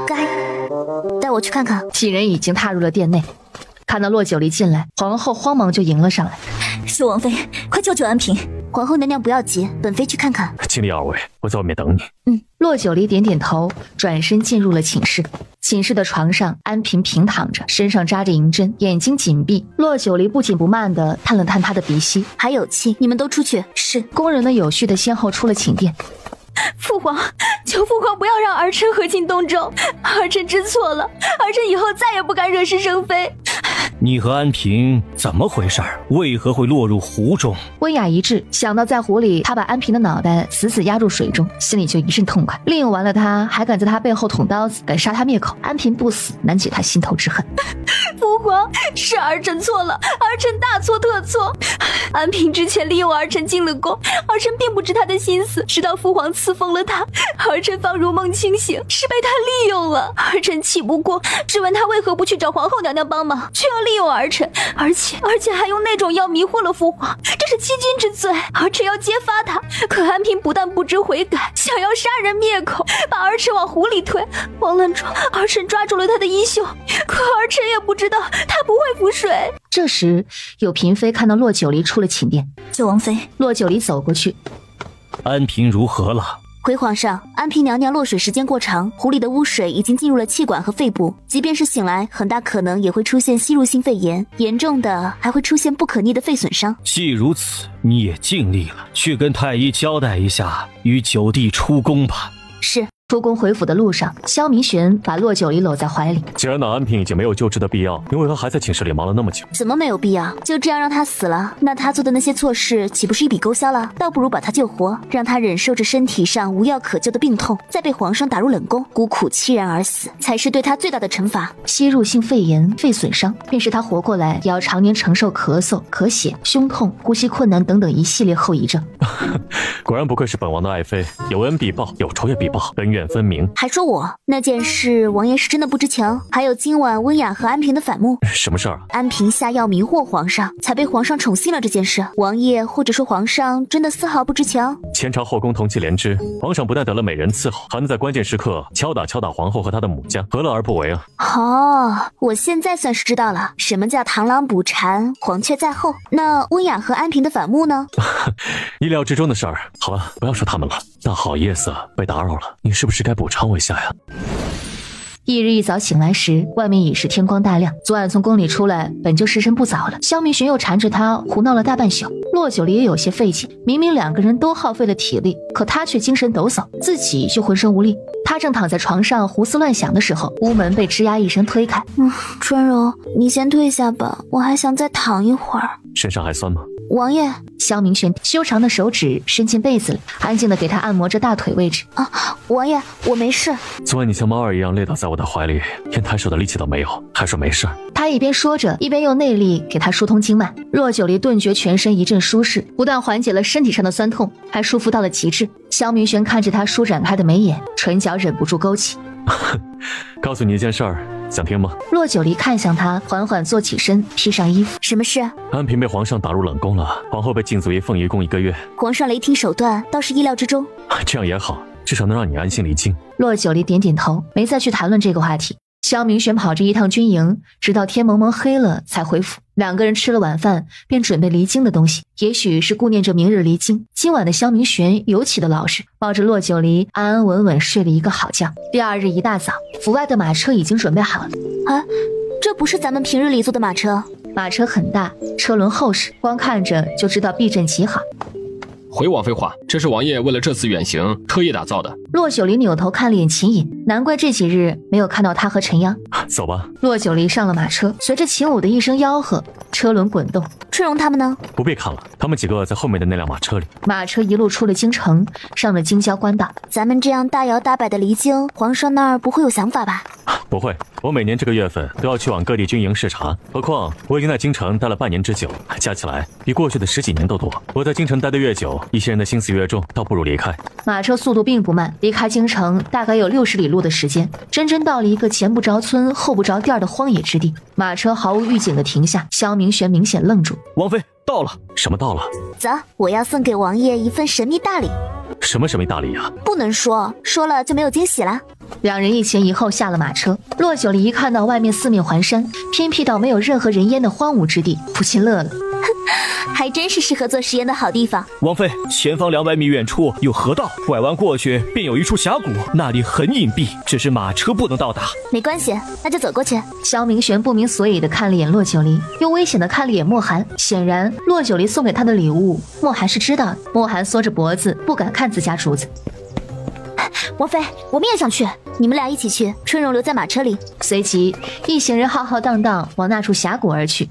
S18: 该，带我去看看。
S1: 几人已经踏入了殿内，看到洛九离进来，皇后慌忙就迎了上来。
S9: 秀王妃，快救救安嫔！
S18: 皇后娘娘不要急，本妃去看看。
S16: 经历二位，我在外面等你。
S1: 洛九离点点头，转身进入了寝室。寝室的床上，安嫔平躺着，身上扎着银针，眼睛紧闭。洛九离不紧不慢地探了探她的鼻息，
S18: 还有气。你们都出去。
S1: 是。工人呢有序地先后出了寝殿。
S9: 父皇，求父皇不要让儿臣和进东州，儿臣知错了，儿臣以后再也不敢惹是生非。
S11: 你和安嫔怎么回事？为何会落入湖中？
S1: 温雅一滞，想到在湖里他把安嫔的脑袋死死压入水中，心里就一阵痛快。利用完了他，还敢在他背后捅刀子，敢杀他灭口。安嫔不死，难解他心头之恨。
S9: 父皇，是儿臣错了，儿臣大错特错。安嫔之前利用儿臣进了宫，儿臣并不知他的心思，直到父皇赐封了他，儿臣方如梦清醒，是被他利用了。儿臣气不过，质问他为何不去找皇后娘娘帮忙，却要利用儿臣，而且还用那种药迷惑了父皇，这是欺君之罪，儿臣要揭发他。可安嫔不但不知悔改，想要杀人灭口，把儿臣往湖里推。王乱中，儿臣抓住了他的衣袖，可儿臣也不知道他不会浮水。
S1: 这时有嫔妃看到洛九离出了寝殿。
S9: 九王妃，
S1: 洛九离走过去。
S11: 安嫔如何了？
S18: 回皇上，安嫔娘娘落水时间过长，湖里的污水已经进入了气管和肺部，即便是醒来，很大可能也会出现吸入性肺炎，严重的还会出现不可逆的肺损伤。
S11: 既如此，你也尽力了，去跟太医交代一下，与九弟出宫吧。
S18: 是。
S1: 出宫回府的路上，萧明玄把洛九离搂在怀里。
S16: 既然那安嫔已经没有救治的必要，你为何还在寝室里忙了那么久？
S18: 怎么没有必要？就这样让他死了，那他做的那些错事岂不是一笔勾销了？倒不如把他救活，让他忍受着身体上无药可救的病痛，再被皇上打入冷宫，孤苦凄然而死，才是对他最大的惩罚。
S1: 吸入性肺炎、肺损伤，便是他活过来也要常年承受咳嗽、咳血、胸痛、呼吸困难等等一系列后遗症。
S16: 果然不愧是本王的爱妃，有恩必报，有仇也必报，恩怨分明。
S18: 还说我那件事，王爷是真的不知情。还有今晚温雅和安嫔的反目，
S16: 什么事儿？
S18: 安嫔下药迷惑皇上，才被皇上宠幸了这件事，王爷或者说皇上真的丝毫不知情。
S16: 前朝后宫同气连枝，皇上不但得了美人伺候，还能在关键时刻敲打皇后和她的母家，何乐而不为啊？
S18: 哦，我现在算是知道了，什么叫螳螂捕蝉，黄雀在后。那温雅和安嫔的反目呢？
S16: 意料之中的事儿。好了，不要说他们了。大好夜色，被打扰了，你是不是该补偿我一下呀？
S1: 翌日一早醒来时，外面已是天光大亮。昨晚从宫里出来，本就时辰不早了。萧明玄又缠着他胡闹了大半宿，洛九离也有些费劲。明明两个人都耗费了体力，可他却精神抖擞，自己却浑身无力。他正躺在床上胡思乱想的时候，屋门被吱呀一声推开。
S18: 春柔，你先退下吧，我还想再躺一会儿。
S16: 身上还酸吗？
S18: 王爷，
S1: 萧明玄修长的手指伸进被子里，安静地给他按摩着大腿位置。
S18: 王爷，我没事。
S16: 昨晚你像猫儿一样累倒在我的怀里，连抬手的力气都没有，还说没事。
S1: 他一边说着，一边用内力给他疏通经脉。洛九离顿觉全身一阵舒适，不但缓解了身体上的酸痛，还舒服到了极致。萧明玄看着他舒展开的眉眼，唇角忍不住勾起。
S16: 告诉你一件事儿，想听吗？
S1: 洛九离看向他，缓缓坐起身，披上衣服。
S18: 什么事？
S16: 安嫔被皇上打入冷宫了，皇后被禁足于凤仪宫1个月。
S18: 皇上雷霆手段倒是意料之中。
S16: 这样也好，至少能让你安心离京。
S1: 骆九离点点头，没再去谈论这个话题。萧明玄跑这一趟军营，直到天蒙蒙黑了才回府。两个人吃了晚饭，便准备离京的东西。也许是顾念着明日离京，今晚的萧明玄尤其的老实，抱着骆九离安安稳稳睡了一个好觉。第二日一大早，府外的马车已经准备好了。
S18: 啊，这不是咱们平日里坐的马车？
S1: 马车很大，车轮厚实，光看着就知道避震极好。
S19: 回王妃话，这是王爷为了这次远行特意打造的。
S1: 骆九离扭头看了眼秦隐，难怪这几日没有看到他和陈央。
S16: 走吧。
S1: 骆九离上了马车，随着秦武的一声吆喝，车轮滚动。
S18: 春荣他们呢？
S16: 不必看了，他们几个在后面的那辆马车里。
S1: 马车一路出了京城，上了京郊官道。
S18: 咱们这样大摇大摆的离京，皇上那儿不会有想法吧？
S16: 不会，我每年这个月份都要去往各地军营视察，何况我已经在京城待了半年之久，加起来比过去的10几年都多。我在京城待得越久，一些人的心思越重，倒不如离开。
S1: 马车速度并不慢，离开京城大概有60里路的时间，真到了一个前不着村后不着店的荒野之地。马车毫无预警的停下，萧明玄明显愣住。
S11: 王妃到了。
S16: 什么到了？
S18: 走，我要送给王爷一份神秘大礼。
S16: 什么神秘大礼啊？
S18: 不能说，说了就没有惊喜了。
S1: 两人一前一后下了马车。骆九离一看到外面四面环山，偏僻到没有任何人烟的荒芜之地，不禁乐了。
S18: 还真是适合做实验的好地方。
S11: 王妃，前方200米远处有河道，拐弯过去便有一处峡谷，那里很隐蔽，只是马车不能到达。
S18: 没关系，那就走过去。
S1: 萧明玄不明所以的看了眼骆九离，又危险的看了眼莫寒。显然骆九离送给他的礼物，莫寒是知道的。莫寒缩着脖子，不敢看自家主子。
S18: 王妃，我们也想去，你们俩一起去，春荣留在马车里。
S1: 随即一行人浩浩荡荡往那处峡谷而去。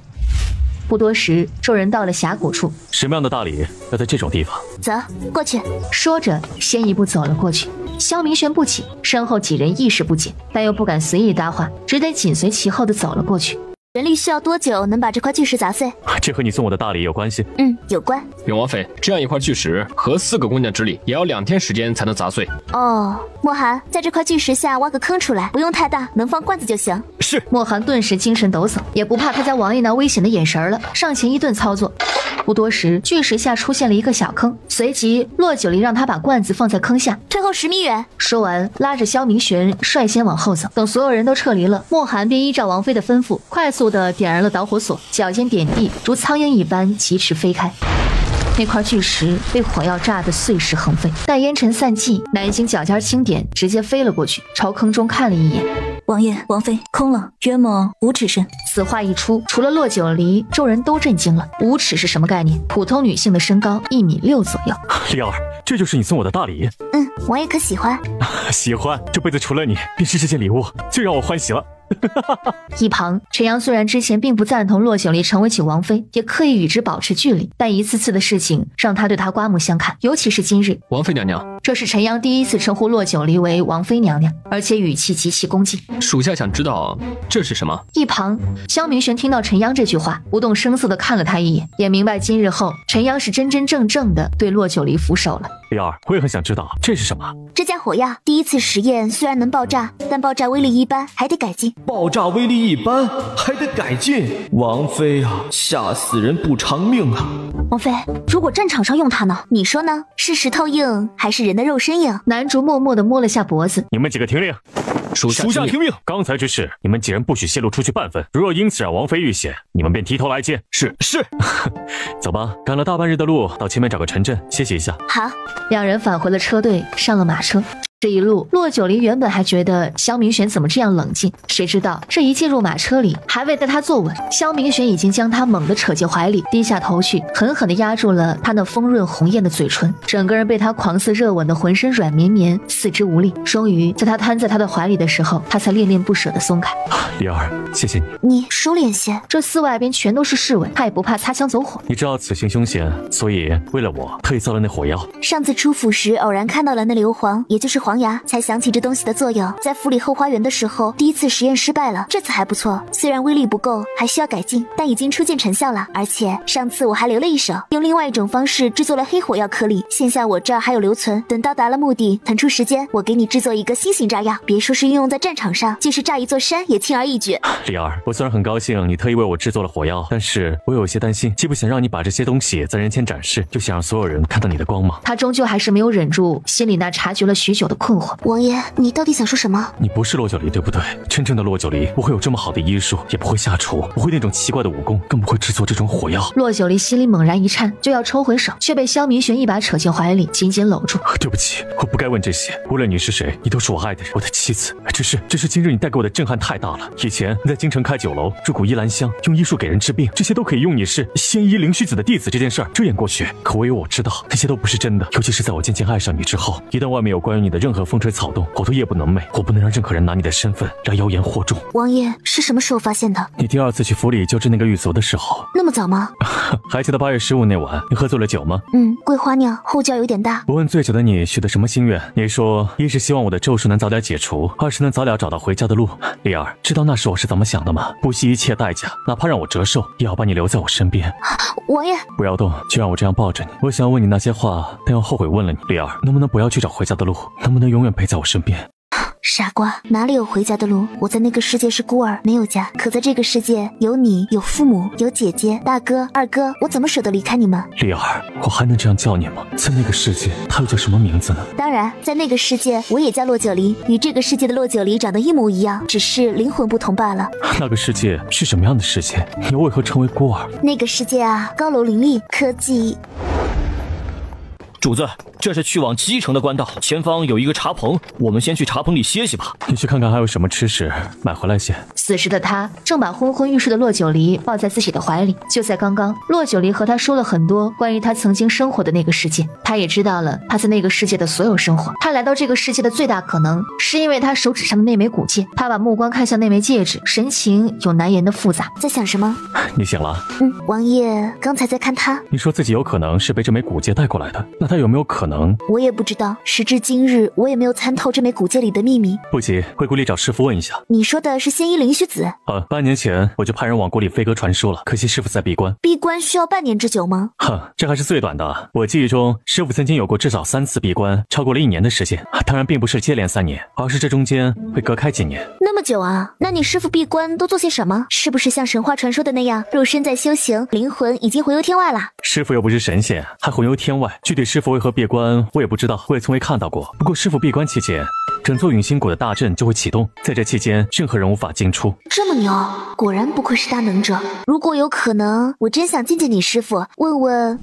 S1: 不多时，众人到了峡谷处。
S16: 什么样的大礼要在这种地方？
S18: 走，过去。
S1: 说着，先一步走了过去。萧明玄不解，身后几人亦是不解，但又不敢随意搭话，只得紧随其后的走了过去。
S18: 人力需要多久能把这块巨石砸碎？
S16: 这和你送我的大礼有关系？
S18: 有关。
S19: 永王妃，这样一块巨石和4个工匠之力，也要2天时间才能砸碎。
S18: 哦，莫寒，在这块巨石下挖个坑出来，不用太大，能放罐子就行。
S11: 是。
S1: 莫寒顿时精神抖擞，也不怕他家王爷那危险的眼神了，上前一顿操作。不多时，巨石下出现了一个小坑，随即骆九离让他把罐子放在坑下，
S18: 退后10米远。
S1: 说完，拉着萧明玄率先往后走。等所有人都撤离了，莫寒便依照王妃的吩咐，快速的点燃了导火索，脚尖点地，如苍蝇一般疾驰飞开。那块巨石被火药炸得碎石横飞，待烟尘散尽，南星脚尖轻点，直接飞了过去，朝坑中看了一眼。
S3: 王爷、王妃，空了，约莫5尺深。
S1: 此话一出，除了骆九离，众人都震惊了。5尺是什么概念？普通女性的身高1.6米左右。
S16: 丽儿，这就是你送我的大礼？
S18: 王爷可喜欢？
S16: 喜欢，这辈子除了你，便是这件礼物最让我欢喜了。
S1: 一旁，陈阳虽然之前并不赞同骆九离成为起王妃，也刻意与之保持距离，但一次次的事情让他对他刮目相看，尤其是今日。
S19: 王妃娘娘，
S1: 这是陈阳第一次称呼骆九离为王妃娘娘，而且语气极其恭敬。
S19: 属下想知道这是什么？
S1: 一旁，萧明玄听到陈阳这句话，不动声色地看了他一眼，也明白今日后陈阳是真真正正的对骆九离俯首了。
S16: 丽儿，我也很想知道这是什么。
S18: 这架火药第一次实验虽然能爆炸，但爆炸威力一般，还得改进。
S11: 爆炸威力一般，还得改进。王妃啊，吓死人不偿命啊！
S18: 王妃，如果战场上用它呢？你说呢？是石头硬，还是人的肉身硬？
S1: 男主默默地摸了下脖子。
S16: 你们几个听令。属下听命。刚才之事，你们几人不许泄露出去半分。如若因此让王妃遇险，你们便提头来见。
S11: 是。
S16: 走吧，赶了大半日的路，到前面找个城镇歇息一下。
S18: 好。
S1: 两人返回了车队，上了马车。这一路，骆九离原本还觉得萧明玄怎么这样冷静，谁知道这一进入马车里，还未待他坐稳，萧明玄已经将他猛地扯进怀里，低下头去，狠狠地压住了他那丰润红艳的嘴唇，整个人被他狂似热吻的浑身软绵绵，四肢无力。终于在他瘫在他的怀里的时候，他才恋恋不舍地松开。
S16: 丽儿，谢谢你。
S18: 你收敛些，
S1: 这4外边全都是侍卫，他也不怕擦枪走火。
S16: 你知道此行凶险，所以为了我特意造了那火药。
S18: 上次出府时偶然看到了那硫磺，也就是黄牙，才想起这东西的作用。在府里后花园的时候，第一次实验失败了，这次还不错，虽然威力不够，还需要改进，但已经初见成效了。而且上次我还留了一手，用另外一种方式制作了黑火药颗粒，现下我这儿还有留存，等到达了目的，腾出时间，我给你制作一个新型炸药，别说是运用在战场上，就是炸一座山也轻而易举。
S16: 丽儿，我虽然很高兴你特意为我制作了火药，但是我有些担心，既不想让你把这些东西在人前展示，又想让所有人看到你的光芒。
S1: 他终究还是没有忍住心里那察觉了许久的困惑。
S18: 王爷，你到底想说什么？
S16: 你不是洛九离对不对？真正的洛九离不会有这么好的医术，也不会下厨，不会那种奇怪的武功，更不会制作这种火药。
S1: 洛九离心里猛然一颤，就要抽回手，却被萧明玄一把扯进怀里，紧紧搂住。
S16: 对不起，我不该问这些。无论你是谁，你都是我爱的人，我的妻子。只是今日你带给我的震撼太大了。以前你在京城开酒楼，入股依兰香，用医术给人治病，这些都可以用你是仙医灵虚子的弟子这件事儿遮掩过去。可唯有我知道，那些都不是真的。尤其是在我渐渐爱上你之后，一旦外面有关于你的任何风吹草动，我都夜不能寐。我不能让任何人拿你的身份来妖言惑众。
S18: 王爷是什么时候发现的？
S16: 你第二次去府里救治那个狱卒的时候。
S18: 那么早吗？
S16: 还记得8月15那晚你喝醉了酒吗？
S18: 桂花酿后劲有点大。
S16: 我问醉酒的你许的什么心愿？你说一是希望我的咒术能早点解除，二是能早点找到回家的路。丽儿，知道那时我是怎么想的吗？不惜一切代价，哪怕让我折寿，也要把你留在我身边。
S18: 王爷，
S16: 不要动，就让我这样抱着你。我想问你那些话，但又后悔问了你。丽儿，能不能不要去找回家的路？能不能永远陪在我身边？
S18: 傻瓜，哪里有回家的路？我在那个世界是孤儿，没有家。可在这个世界，有你，有父母，有姐姐、大哥、二哥，我怎么舍得离开你们？
S16: 丽儿，我还能这样叫你吗？在那个世界，他又叫什么名字呢？
S18: 当然，在那个世界，我也叫洛九离，与这个世界的洛九离长得一模一样，只是灵魂不同罢了。
S16: 那个世界是什么样的世界？你又为何成为孤儿？
S18: 那个世界啊，高楼林立，科技。
S6: 主子，这是去往基城的官道，前方有一个茶棚，我们先去茶棚里歇息吧。
S16: 你去看看还有什么吃食，买回来先。
S1: 此时的他正把昏昏欲睡的洛九离抱在自己的怀里。就在刚刚，洛九离和他说了很多关于他曾经生活的那个世界，他也知道了他在那个世界的所有生活。他来到这个世界的最大可能，是因为他手指上的那枚古戒。他把目光看向那枚戒指，神情有难言的复杂。
S18: 在想什么？
S16: 你醒了？
S18: 王爷刚才在看他。
S16: 你说自己有可能是被这枚古戒带过来的，那他有没有可能？
S18: 我也不知道，时至今日，我也没有参透这枚古戒里的秘密。
S16: 不急，回谷里找师傅问一下。
S18: 你说的是仙医灵虚子？
S16: 半年前我就派人往谷里飞鸽传书了，可惜师傅在闭关。
S18: 闭关需要半年之久吗？
S16: 这还是最短的。我记忆中，师傅曾经有过至少3次闭关，超过了1年的时间。当然，并不是接连3年，而是这中间会隔开几年。
S18: 那么久啊？那你师傅闭关都做些什么？是不是像神话传说的那样，肉身在修行，灵魂已经魂游天外了？
S16: 师傅又不是神仙，还魂游天外，具体师傅为何闭关，我也不知道，我也从未看到过。不过师傅闭关期间，整座陨星谷的大阵就会启动，在这期间，任何人无法进出。
S18: 这么牛，果然不愧是大能者。如果有可能，我真想见见你师傅，问问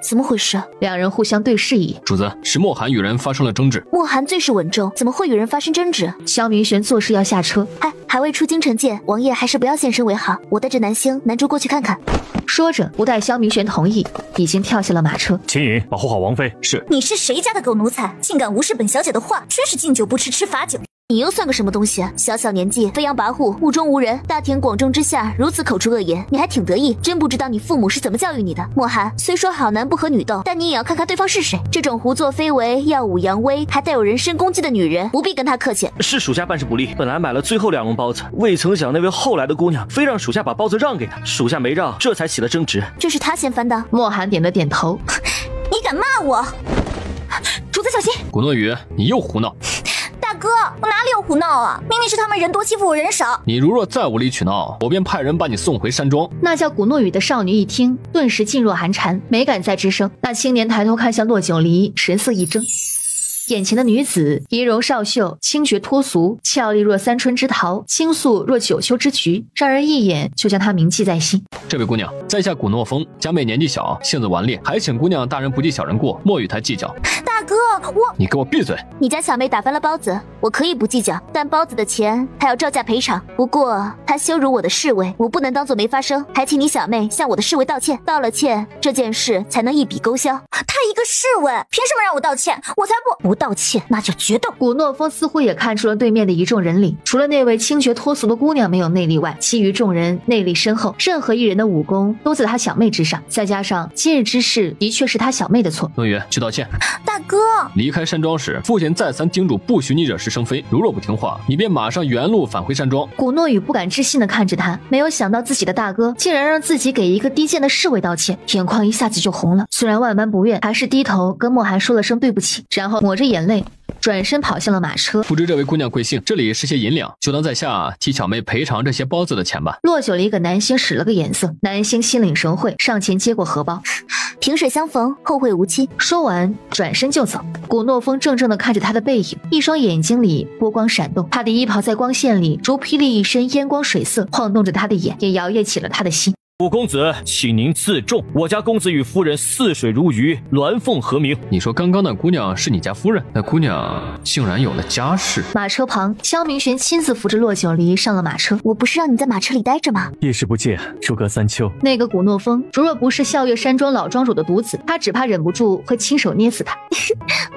S18: 怎么回事。
S1: 两人互相对视一眼。
S19: 主子，石墨寒与人发生了争执。
S18: 墨寒最是稳重，怎么会与人发生争执？
S1: 萧明玄作势要下车，
S18: 还未出京城见，王爷还是不要现身为好。我带着南星、南珠过去看看。
S1: 说着，不待萧明玄同意，已经跳下了马车。
S16: 秦颖，保护好王妃。
S19: 是。
S9: 你是谁家的狗奴才，竟敢无视本小姐的话？真是敬酒不吃吃罚酒。
S18: 你又算个什么东西？小小年纪，飞扬跋扈，目中无人，大庭广众之下如此口出恶言，你还挺得意？真不知道你父母是怎么教育你的。莫寒，虽说好男不和女斗，但你也要看看对方是谁。这种胡作非为、耀武扬威，还带有人身攻击的女人，不必跟她客气。
S6: 是属下办事不力，本来买了最后2笼包子，未曾想那位后来的姑娘非让属下把包子让给她，属下没让，这才起了争执。
S18: 这是她先翻的。
S1: 莫寒点了点头。
S9: 你敢骂我？主子小心！
S19: 古诺宇，你又胡闹！
S9: 大哥，我哪里有胡闹啊？明明是他们人多欺负我人少。
S19: 你如若再无理取闹，我便派人把你送回山庄。
S1: 那叫古诺宇的少女一听，顿时噤若寒蝉，没敢再吱声。那青年抬头看向洛九离，神色一怔。眼前的女子仪容少秀，清绝脱俗，俏丽若三春之桃，倾素若九秋之菊，让人一眼就将她铭记在心。
S19: 这位姑娘，在下古诺风，家妹年纪小，性子顽劣，还请姑娘大人不计小人过，莫与她计较。
S9: 大哥，
S19: 你给我闭嘴！
S18: 你家小妹打翻了包子，我可以不计较，但包子的钱还要照价赔偿。不过她羞辱我的侍卫，我不能当做没发生，还请你小妹向我的侍卫道歉。道了歉，这件事才能一笔勾销。
S9: 太一个侍卫，凭什么让我道歉？我才不道歉，那就决斗。
S1: 古诺风似乎也看出了对面的一众人里，除了那位清绝脱俗的姑娘没有内力外，其余众人内力深厚，任何一人的武功都在他小妹之上。再加上今日之事的确是他小妹的错。
S19: 诺宇，去道歉。
S9: 大哥，
S19: 离开山庄时，父亲再三叮嘱不许你惹是生非，如若不听话，你便马上原路返回山庄。
S1: 古诺宇不敢置信地看着他，没有想到自己的大哥竟然让自己给一个低贱的侍卫道歉，眼眶一下子就红了。虽然万般不愿，还是低头跟莫寒说了声对不起，然后抹着眼泪转身跑向了马车。
S19: 不知这位姑娘贵姓？这里是些银两，就当在下替小妹赔偿这些包子的钱吧。
S1: 骆九离给南星使了个眼色，南星心领神会，上前接过荷包。
S18: 萍水相逢，后会无期。
S1: 说完转身就走。古诺风怔怔地看着他的背影，一双眼睛里波光闪动，他的衣袍在光线里如霹雳一身烟光水色，晃动着他的眼，也摇曳起了他的心。
S11: 五公子，请您自重，我家公子与夫人似水如鱼，鸾凤和鸣。
S19: 你说刚刚那姑娘是你家夫人？那姑娘竟然有了家室。
S1: 马车旁，萧明玄亲自扶着骆九离上了马车。
S18: 我不是让你在马车里待着吗？
S16: 夜视不见，如隔三秋。
S1: 那个古诺风，如若不是笑月山庄老庄主的独子，他只怕忍不住会亲手捏死他。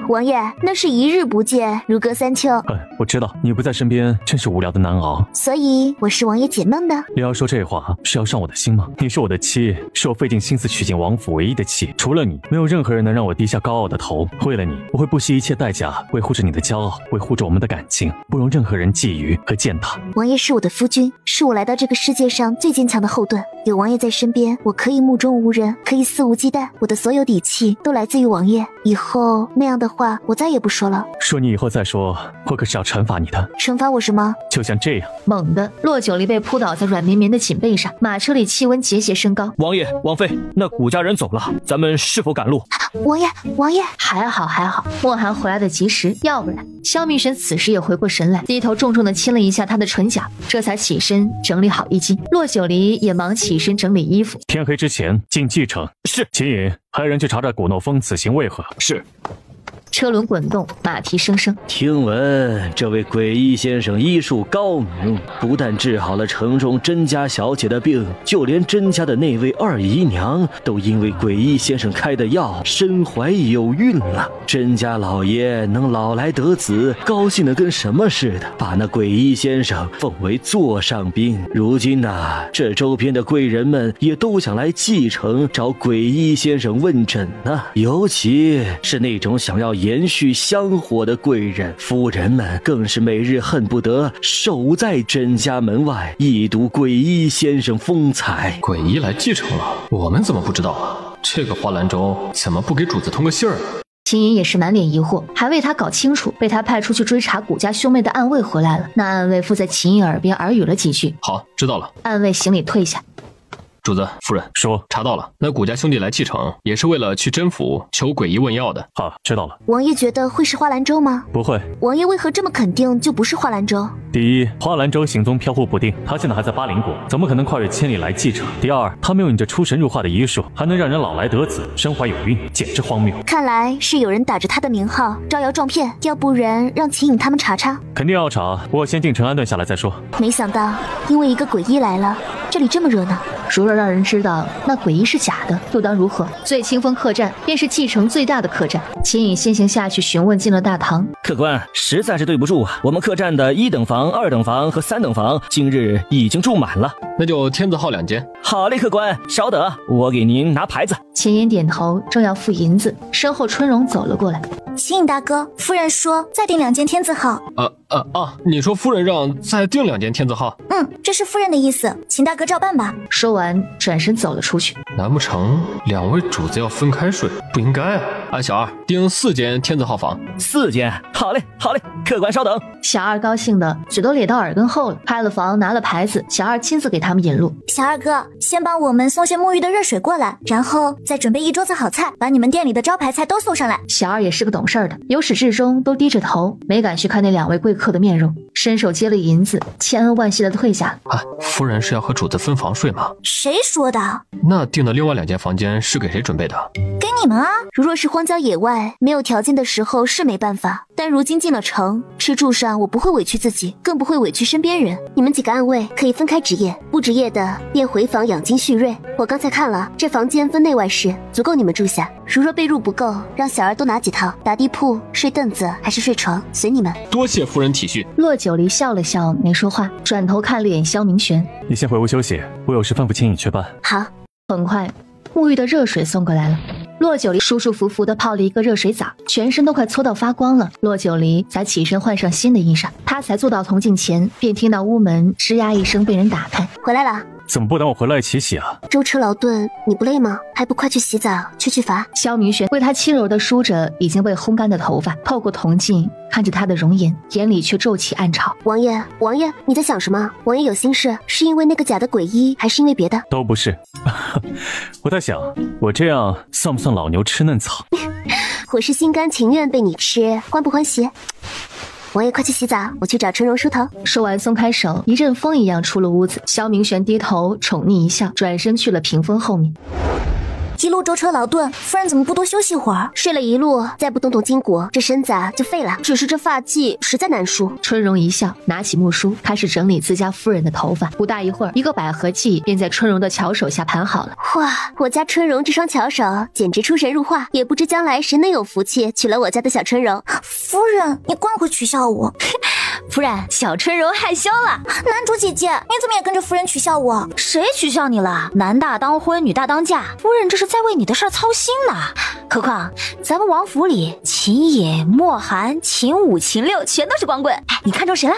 S18: 王爷，那是一日不见，如隔三秋。
S16: 我知道你不在身边，真是无聊的难熬。
S18: 所以我是王爷解闷的。
S16: 你要说这话是要伤我的心吗？你是我的妻，是我费尽心思娶进王府唯一的妻，除了你，没有任何人能让我低下高傲的头。为了你，我会不惜一切代价维护着你的骄傲，维护着我们的感情，不容任何人觊觎和践踏。
S18: 王爷是我的夫君，是我来到这个世界上最坚强的后盾。有王爷在身边，我可以目中无人，可以肆无忌惮。我的所有底气都来自于王爷。以后那样的话，我再也不说了。
S16: 说你以后再说，我可是要惩罚你的。
S18: 惩罚我什么？
S16: 就像这样。
S1: 猛地，骆九离被扑倒在软绵绵的锦被上，马车里气温节节升高。
S11: 王爷、王妃，那古家人走了，咱们是否赶路？
S18: 王爷，王爷，
S1: 还好，莫寒回来的及时，要不然……萧明玄此时也回过神来，低头重重地亲了一下他的唇角，这才起身整理好衣襟。骆九离也忙起身整理衣服。
S16: 天黑之前进继承。
S11: 是。
S16: 秦隐，派人去查查古诺风此行为何？
S11: 是。
S1: 车轮滚动，马蹄声声。
S6: 听闻这位诡异先生医术高明，不但治好了城中甄家小姐的病，就连甄家的那位二姨娘都因为诡异先生开的药身怀有孕了。甄家老爷能老来得子，高兴的跟什么似的，把那诡异先生奉为座上宾。如今这周边的贵人们也都想来继承，找诡异先生问诊呢。尤其是那种想要延续香火的贵人，夫人们更是每日恨不得守在甄家门外，一睹诡异先生风采。
S19: 诡异来继承了，我们怎么不知道啊？这个花兰州怎么不给主子通个信儿？
S1: 秦隐也是满脸疑惑，还为他搞清楚被他派出去追查古家兄妹的暗卫回来了。那暗卫附在秦隐耳边耳语了几句。
S19: 好，知道了。
S1: 暗卫行礼退下。
S19: 主子、夫人，
S16: 说
S19: 查到了，那古家兄弟来继承，也是为了去甄府求诡异问药的。
S16: 好，知道了。
S18: 王爷觉得会是花兰州吗？
S16: 不会。
S18: 王爷为何这么肯定就不是花兰州？
S16: 第一，花兰州行踪飘忽不定，他现在还在巴陵国，怎么可能跨越千里来继承？第二，他没有你这出神入化的医术，还能让人老来得子，身怀有孕，简直荒谬。
S18: 看来是有人打着他的名号招摇撞骗，要不然让秦隐他们查查。
S16: 肯定要查，我先进城安顿下来再说。
S18: 没想到因为一个诡异来了，这里这么热闹。
S1: 如若让人知道那诡异是假的，又当如何？醉清风客栈便是继承最大的客栈。秦隐先行下去询问进了大堂。
S10: 客官，实在是对不住啊，我们客栈的1等房、2等房和3等房今日已经住满了。
S19: 那就天字号2间。
S10: 好嘞，客官，稍等，我给您拿牌子。
S1: 秦隐点头，正要付银子，身后春荣走了过来。
S9: 秦隐大哥，夫人说再订2间天字号。
S19: 你说夫人让再订2间天字号？
S9: 这是夫人的意思，秦大哥照办吧。
S1: 说完，转身走了出去。
S19: 难不成2位主子要分开睡？不应该啊！小二，订4间天字号房。
S10: 4间，好嘞，好嘞，客官稍等。
S1: 小二高兴的嘴都咧到耳根后了，开了房，拿了牌子，小二亲自给他们引路。
S9: 小二哥，先帮我们送些沐浴的热水过来，然后再准备一桌子好菜，把你们店里的招牌菜都送上来。
S1: 小二也是个懂事的，由始至终都低着头，没敢去看那2位贵客的面容，伸手接了银子，千恩万谢的退下。
S19: 夫人是要和主子分房睡吗？
S9: 谁说的？
S19: 那订的另外2间房间是给谁准备的？
S9: 给你们啊。
S14: 如若是荒郊野外没有条件的时候是没办法，但如今进了城，吃住上我不会委屈自己，更不会委屈身边人。你们几个暗卫可以分开值夜，不值夜的便回房养精蓄锐。我刚才看了，这房间分内外室，足够你们住下。如若被褥不够，让小儿多拿几套，打地铺、睡凳子还是睡床，随你们。
S7: 多谢夫人体恤。
S1: 洛九离笑了笑，没说话，转头看了眼萧明玄：“
S16: 你先回屋休息，我有事吩咐青影去办。”
S14: 好。
S1: 很快，沐浴的热水送过来了。洛九离舒舒服服地泡了一个热水澡，全身都快搓到发光了。洛九离才起身换上新的衣裳，他才坐到铜镜前，便听到屋门吱呀一声被人打开。
S14: 回来了。
S16: 怎么不等我回来一起洗啊？
S14: 舟车劳顿，你不累吗？还不快去洗澡，去罚。
S1: 萧明玄为他轻柔地梳着已经被烘干的头发，透过铜镜看着他的容颜，眼里却骤起暗潮。
S14: 王爷，王爷，你在想什么？王爷有心事，是因为那个假的鬼医，还是因为别的？
S16: 都不是。我在想，我这样算不算老牛吃嫩草？
S14: 我是心甘情愿被你吃，欢不欢喜？王爷快去洗澡，我去找春荣梳头。
S1: 说完松开手，一阵风一样出了屋子。萧明玄低头宠溺一笑，转身去了屏风后面。
S9: 一路舟车劳顿，夫人怎么不多休息会儿？
S14: 睡了一路，再不动动筋骨，这身子就废了。只是这发髻实在难梳。
S1: 春荣一笑，拿起木梳开始整理自家夫人的头发。不大一会儿，一个百合髻便在春荣的巧手下盘好了。
S14: 哇，我家春荣这双巧手简直出神入化，也不知将来谁能有福气娶了我家的小春荣。
S9: 夫人，你惯会取笑我。
S12: 夫人，小春荣害羞了。
S9: 男主姐姐，你怎么也跟着夫人取笑我？
S12: 谁取笑你了？男大当婚，女大当嫁，夫人这是在为你的事儿操心呢。何况咱们王府里秦野、莫寒、秦五、秦六全都是光棍。哎，你看中谁了？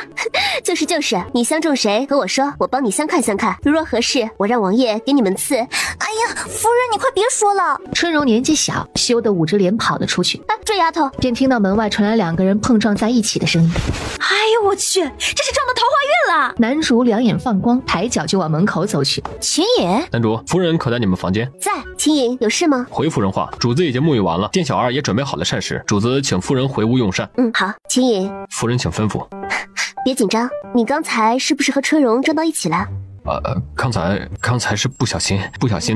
S14: 就是，你相中谁和我说，我帮你相看相看。如若合适，我让王爷给你们赐。
S9: 哎呀，夫人你快别说了。
S1: 春荣年纪小，羞得捂着脸跑了出去。
S14: 这丫头，
S1: 便听到门外传来两个人碰撞在一起的声音。
S12: 哎呦我去，这是撞到桃花运了！
S1: 男主两眼放光，抬脚就往门口走去。
S12: 秦野，
S7: 男主，夫人可在你们房间？
S14: 在。秦影有事吗？
S7: 回夫人话，主子已经沐浴完了，店小二也准备好了膳食，主子请夫人回屋用膳。
S14: 好。秦影，
S7: 夫人请吩咐。
S14: 别紧张，你刚才是不是和春荣撞到一起了？
S7: 刚才是不小心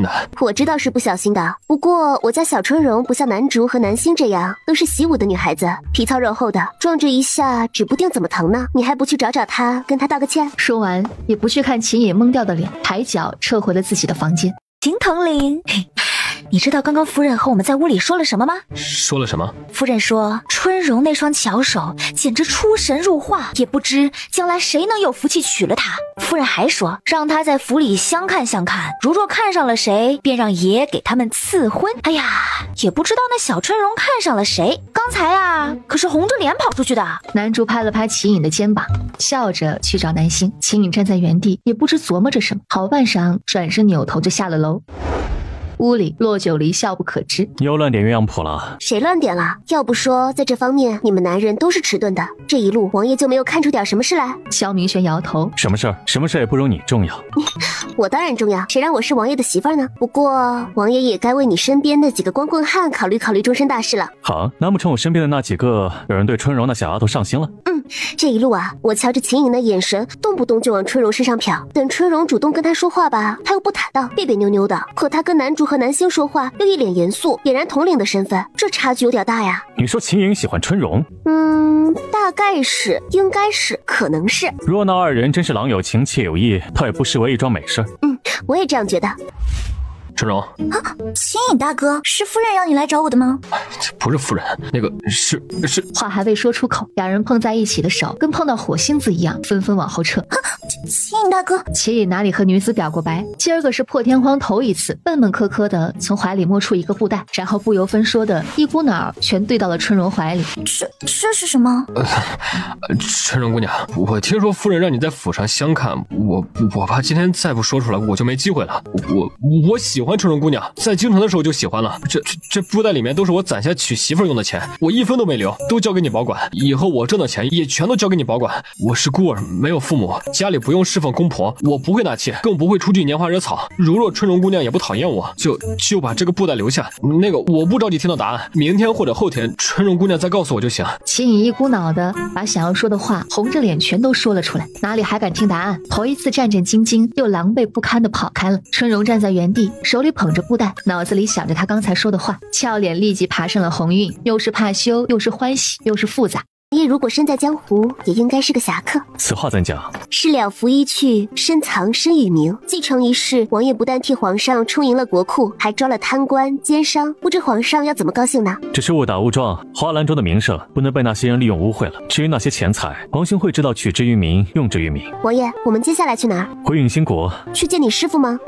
S7: 的。
S14: 我知道是不小心的，不过我家小春荣不像南竹和南星这样都是习武的女孩子，皮糙肉厚的，撞这一下指不定怎么疼呢。你还不去找找她，跟她道个歉？
S1: 说完也不去看秦野懵掉的脸，抬脚撤回了自己的房间。
S12: 秦藤林，你知道刚刚夫人和我们在屋里说了什么吗？
S7: 说了什么？
S12: 夫人说春荣那双巧手简直出神入化，也不知将来谁能有福气娶了她。夫人还说让她在府里相看相看，如若看上了谁，便让爷给他们赐婚。哎呀，也不知道那小春荣看上了谁，刚才啊可是红着脸跑出去的。
S1: 男主拍了拍秦颖的肩膀，笑着去找南星。秦颖站在原地，也不知琢磨着什么，好半晌转身扭头就下了楼。屋里，洛九离笑不可支。
S16: 你又乱点鸳鸯谱了？
S14: 谁乱点了？要不说在这方面你们男人都是迟钝的，这一路王爷就没有看出点什么事来？
S1: 萧明玄摇头，
S16: 什么事儿？什么事也不如你重要。
S14: 我当然重要，谁让我是王爷的媳妇儿呢？不过王爷也该为你身边那几个光棍汉考虑考虑终身大事了。
S16: 好，难不成我身边的那几个有人对春荣那小丫头上心了？
S14: 这一路啊，我瞧着秦颖的眼神，动不动就往春荣身上瞟。等春荣主动跟他说话吧，他又不坦荡，别别扭扭的。可他跟男主和南星说话，又一脸严肃，俨然统领的身份，这差距有点大呀。
S16: 你说秦颖喜欢春荣？
S14: 大概是，应该是，可能是。
S16: 若那二人真是郎有情妾有意，倒也不失为一桩美事。
S14: 我也这样觉得。
S7: 春荣，
S9: 秦颖大哥，是夫人让你来找我的吗？
S7: 不是夫人，那个是。
S1: 话还未说出口，两人碰在一起的手跟碰到火星子一样，纷纷往后撤。
S9: 秦颖大哥，
S1: 秦颖哪里和女子表过白？今儿个是破天荒头一次，闷闷磕磕的从怀里摸出一个布袋，然后不由分说的一股脑全兑到了春荣怀里。
S9: 这是什么？
S7: 春荣姑娘，我听说夫人让你在府上相看，我怕今天再不说出来，我就没机会了。我喜欢春荣姑娘，在京城的时候就喜欢了。这布袋里面都是我攒下娶媳妇用的钱，我一分都没留，都交给你保管。以后我挣的钱也全都交给你保管。我是孤儿，没有父母，家里不用侍奉公婆，我不会纳妾，更不会出去拈花惹草。如若春荣姑娘也不讨厌我，就把这个布袋留下。那个我不着急听到答案，明天或者后天春荣姑娘再告诉我就行。
S1: 秦颖一股脑的把想要说的话红着脸全都说了出来，哪里还敢听答案？头一次战战兢兢又狼狈不堪的跑开了。春荣站在原地，手里捧着布袋，脑子里想着他刚才说的话，俏脸立即爬上了红晕，又是怕羞，又是欢喜，又是复杂。
S14: 王爷如果身在江湖，也应该是个侠客。
S16: 此话怎讲？
S14: 事了拂衣去，深藏身与名。继承一事，王爷不但替皇上充盈了国库，还抓了贪官奸商，不知皇上要怎么高兴呢？
S16: 只是误打误撞，华兰州的名声不能被那些人利用污秽了。至于那些钱财，皇兄会知道取之于民，用之于民。
S14: 王爷，我们接下来去哪儿？
S16: 回允心谷。
S14: 去见你师父吗？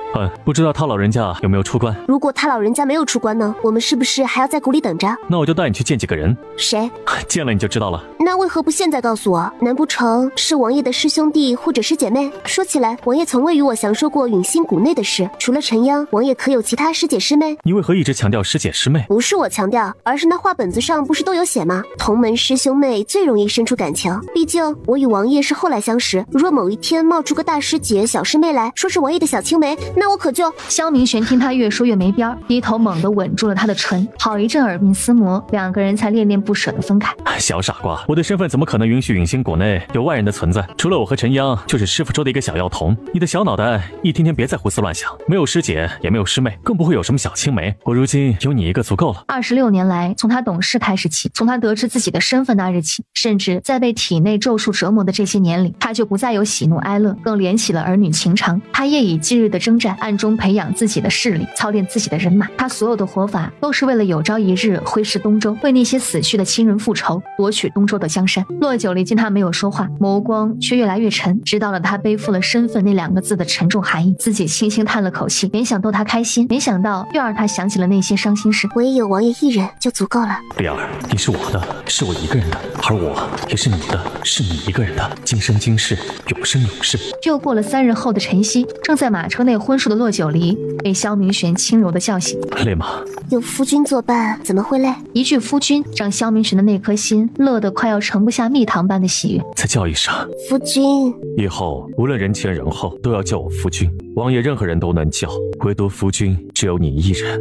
S16: 不知道他老人家有没有出关。
S14: 如果他老人家没有出关呢？我们是不是还要在谷里等着？
S16: 那我就带你去见几个人。
S14: 谁？
S16: 见了你就知道了。
S14: 那为何不现在告诉我？难不成是王爷的师兄弟或者师姐妹？说起来，王爷从未与我详说过允心谷内的事。除了陈央，王爷可有其他师姐师妹？
S16: 你为何一直强调师姐师妹？
S14: 不是我强调，而是那话本子上不是都有写吗？同门师兄妹最容易生出感情。毕竟我与王爷是后来相识，若某一天冒出个大师姐、小师妹来说是王爷的小青梅，那我可就……
S1: 萧明玄听他越说越没边儿，低头猛地吻住了他的唇，好一阵耳鬓厮磨，两个人才恋恋不舍地分开。
S16: 小傻瓜，我的身份怎么可能允许允心谷内有外人的存在？除了我和陈央，就是师傅说的一个小药童。你的小脑袋一天天别再胡思乱想，没有师姐，也没有师妹，更不会有什么小青梅。我如今有你一个足够了。
S1: 26年来，从他懂事开始起，从他得知自己的身份那日起，甚至在被体内咒术折磨的这些年里，他就不再有喜怒哀乐，更连起了儿女情长。他夜以继日的征战，暗中培养自己的势力，操练自己的人马。他所有的活法都是为了有朝一日挥师东周，为那些死去的亲人复仇，夺取东周的江山。洛九离见他没有说话，眸光却越来越沉，知道了他背负了身份那2个字的沉重含义，自己轻轻叹了口气，本想逗他开心，没想到又让他想起了那些伤心事。
S14: 我也有王爷一人就足够了。
S16: 丽儿，你是我的，是我一个人的，而我也是你的，是你一个人的，今生今世，永生永世。
S1: 又过了3日后的晨曦，正在马车内昏睡的洛九离被萧明玄轻柔的叫醒。
S16: 累吗？
S14: 有夫君作伴，怎么会累？
S1: 一句夫君，让萧明玄的那颗心乐得快要盛不下蜜糖般的喜悦。
S16: 再叫一声
S14: 夫君，
S16: 以后无论人前人后都要叫我夫君。王爷任何人都能叫，唯独夫君只有你一人。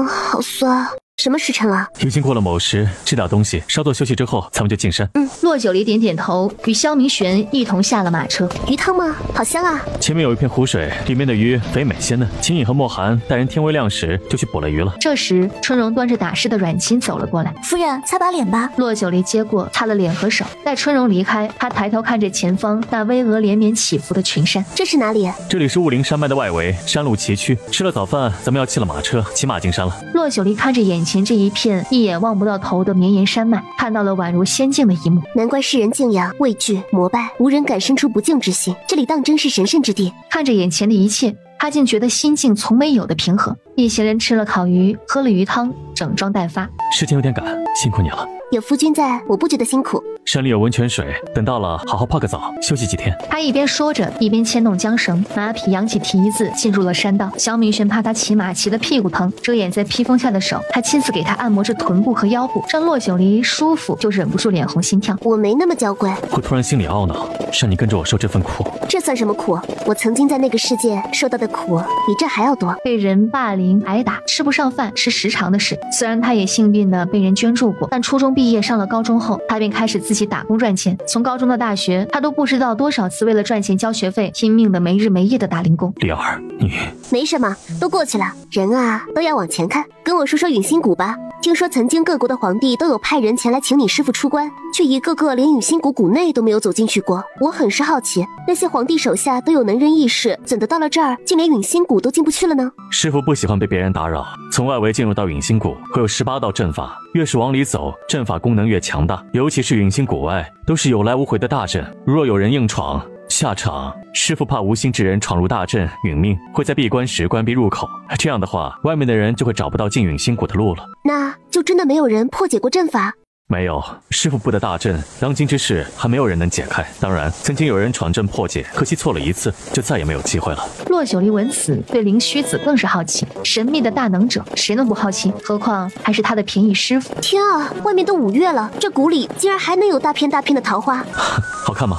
S14: 好酸。什么时辰了？
S16: 已经过了某时，吃点东西，稍作休息之后，咱们就进山。
S1: 洛九离点点头，与萧明玄一同下了马车。
S14: 鱼汤吗？好香啊！
S16: 前面有一片湖水，里面的鱼肥美鲜嫩。秦颖和莫寒带人天微亮时就去捕了鱼了。
S1: 这时，春荣端着打湿的软巾走了过来。
S9: 夫人，擦把脸吧。
S1: 洛九离接过，擦了脸和手。待春荣离开，他抬头看着前方那巍峨连绵起伏的群山。
S14: 这是哪里？
S16: 这里是雾灵山脉的外围，山路崎岖。吃了早饭，咱们要弃了马车，骑马进山了。
S1: 洛九离看着眼前这一片一眼望不到头的绵延山脉，看到了宛如仙境的一幕。
S14: 难怪世人敬仰、畏惧、膜拜，无人敢生出不敬之心。这里当真是神圣之地。
S1: 看着眼前的一切，他竟觉得心境从没有的平和。一行人吃了烤鱼，喝了鱼汤，整装待发。
S16: 时间有点赶，辛苦你了。
S14: 有夫君在，我不觉得辛苦。
S16: 山里有温泉水，等到了好好泡个澡，休息几天。
S1: 他一边说着，一边牵动缰绳，马匹扬起蹄子进入了山道。萧明玄怕他骑马骑得屁股疼，遮掩在披风下的手，他亲自给他按摩着臀部和腰部，让洛九离舒服，就忍不住脸红心跳。
S14: 我没那么娇贵。
S16: 我突然心里懊恼，让你跟着我受这份苦。
S14: 这算什么苦？我曾经在那个世界受到的苦比这还要多。
S1: 被人霸凌挨打，吃不上饭是时常的事。虽然他也幸运的被人捐助过，但初中毕业上了高中后，他便开始自己打工赚钱。从高中到大学，他都不知道多少次为了赚钱交学费，拼命的没日没夜的打零工。
S16: 丽儿，你
S14: 没什么，都过去了。人啊，都要往前看。跟我说说允心谷吧。听说曾经各国的皇帝都有派人前来请你师父出关，却一个个连允心谷谷内都没有走进去过。我很是好奇，那些皇帝手下都有能人异士，怎的到了这儿竟连允心谷都进不去了呢？
S16: 师父不喜欢被别人打扰，从外围进入到允心谷会有18道阵法，越是往里走，阵法功能越强大。尤其是允心谷外，都是有来无回的大阵，若有人硬闯，下场师父怕无心之人闯入大阵殒命，会在闭关时关闭入口。这样的话，外面的人就会找不到进允心谷的路了。
S14: 那就真的没有人破解过阵法？
S16: 没有，师父布的大阵，当今之事还没有人能解开。当然，曾经有人闯阵破解，可惜错了一次，就再也没有机会了。
S1: 洛九离闻此，对灵虚子更是好奇。神秘的大能者，谁能不好奇？何况还是他的便宜师傅。
S14: 天啊，外面都5月了，这谷里竟然还能有大片大片的桃花。
S16: 好看吗？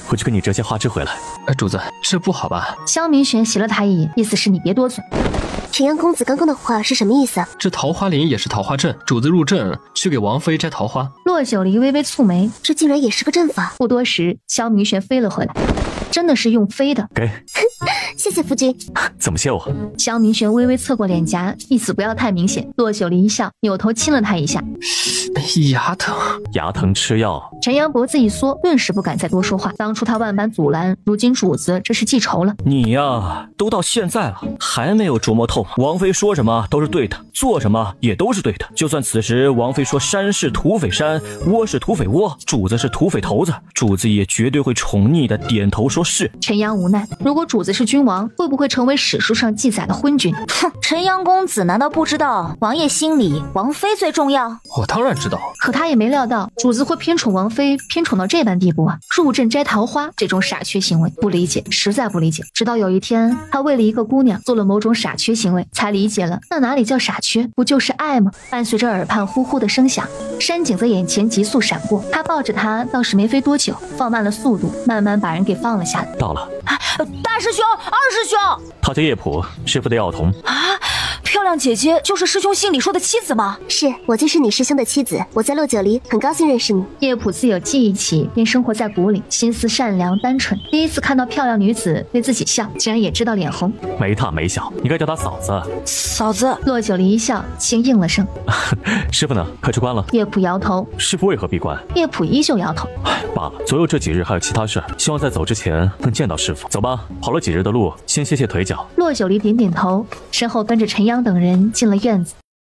S16: 回去跟你折些花枝回来。
S8: 主子，这不好吧？
S1: 萧明玄斜了他一眼，意思是你别多嘴。
S14: 陈阳公子刚刚的话是什么意思？
S8: 这桃花林也是桃花阵，主子入阵去给王妃摘桃花。
S1: 洛九离微微蹙眉，
S14: 这竟然也是个阵法。
S1: 不多时，萧明玄飞了回来，真的是用飞的。
S16: 给
S18: 谢谢夫君。
S16: 怎么谢我？
S1: 萧明轩微微侧过脸颊，意思不要太明显。洛九离一笑，扭头亲了他一下。
S8: 牙疼，
S16: 牙疼吃药。
S1: 陈阳脖子一缩，顿时不敢再多说话。当初他万般阻拦，如今主子这是记仇了。
S10: 你呀，都到现在了，还没有琢磨透。王妃说什么都是对的，做什么也都是对的。就算此时王妃说山是土匪山，窝是土匪窝，主子是土匪头子，主子也绝对会宠溺的点头说是。
S1: 陈阳无奈，如果主子是君王，会不会成为史书上记载的昏君？
S9: 哼，陈阳公子难道不知道王爷心里王妃最重要？
S8: 我当然知道。
S1: 可他也没料到主子会偏宠王妃，偏宠到这般地步啊！入阵摘桃花这种傻缺行为，不理解，实在不理解。直到有一天，他为了一个姑娘做了某种傻缺行为，才理解了，那哪里叫傻缺，不就是爱吗？伴随着耳畔呼呼的声响，山景在眼前急速闪过，他抱着她倒是没飞多久，放慢了速度，慢慢把人给放了下来。
S16: 到了。
S9: 大师兄，二师兄，
S16: 他叫叶普，师傅的药童
S9: 啊。漂亮姐姐就是师兄信里说的妻子吗？
S14: 是，我就是你师兄的妻子。我在洛九离，很高兴认识你。
S1: 叶普自有记忆起便生活在谷里，心思善良单纯。第一次看到漂亮女子对自己笑，竟然也知道脸红。
S16: 没大没小，你该叫她嫂子。
S9: 嫂子。
S1: 洛九离一笑，轻应了声。
S16: 师傅呢？快出关了。
S1: 叶普摇头。
S16: 师傅为何闭关？
S1: 叶普依旧摇头。
S16: 罢了，左右这几日还有其他事，希望在走之前能见到师傅。走吧，跑了几日的路，先歇歇腿脚。
S1: 洛九离点点头，身后跟着陈阳等人进了院子。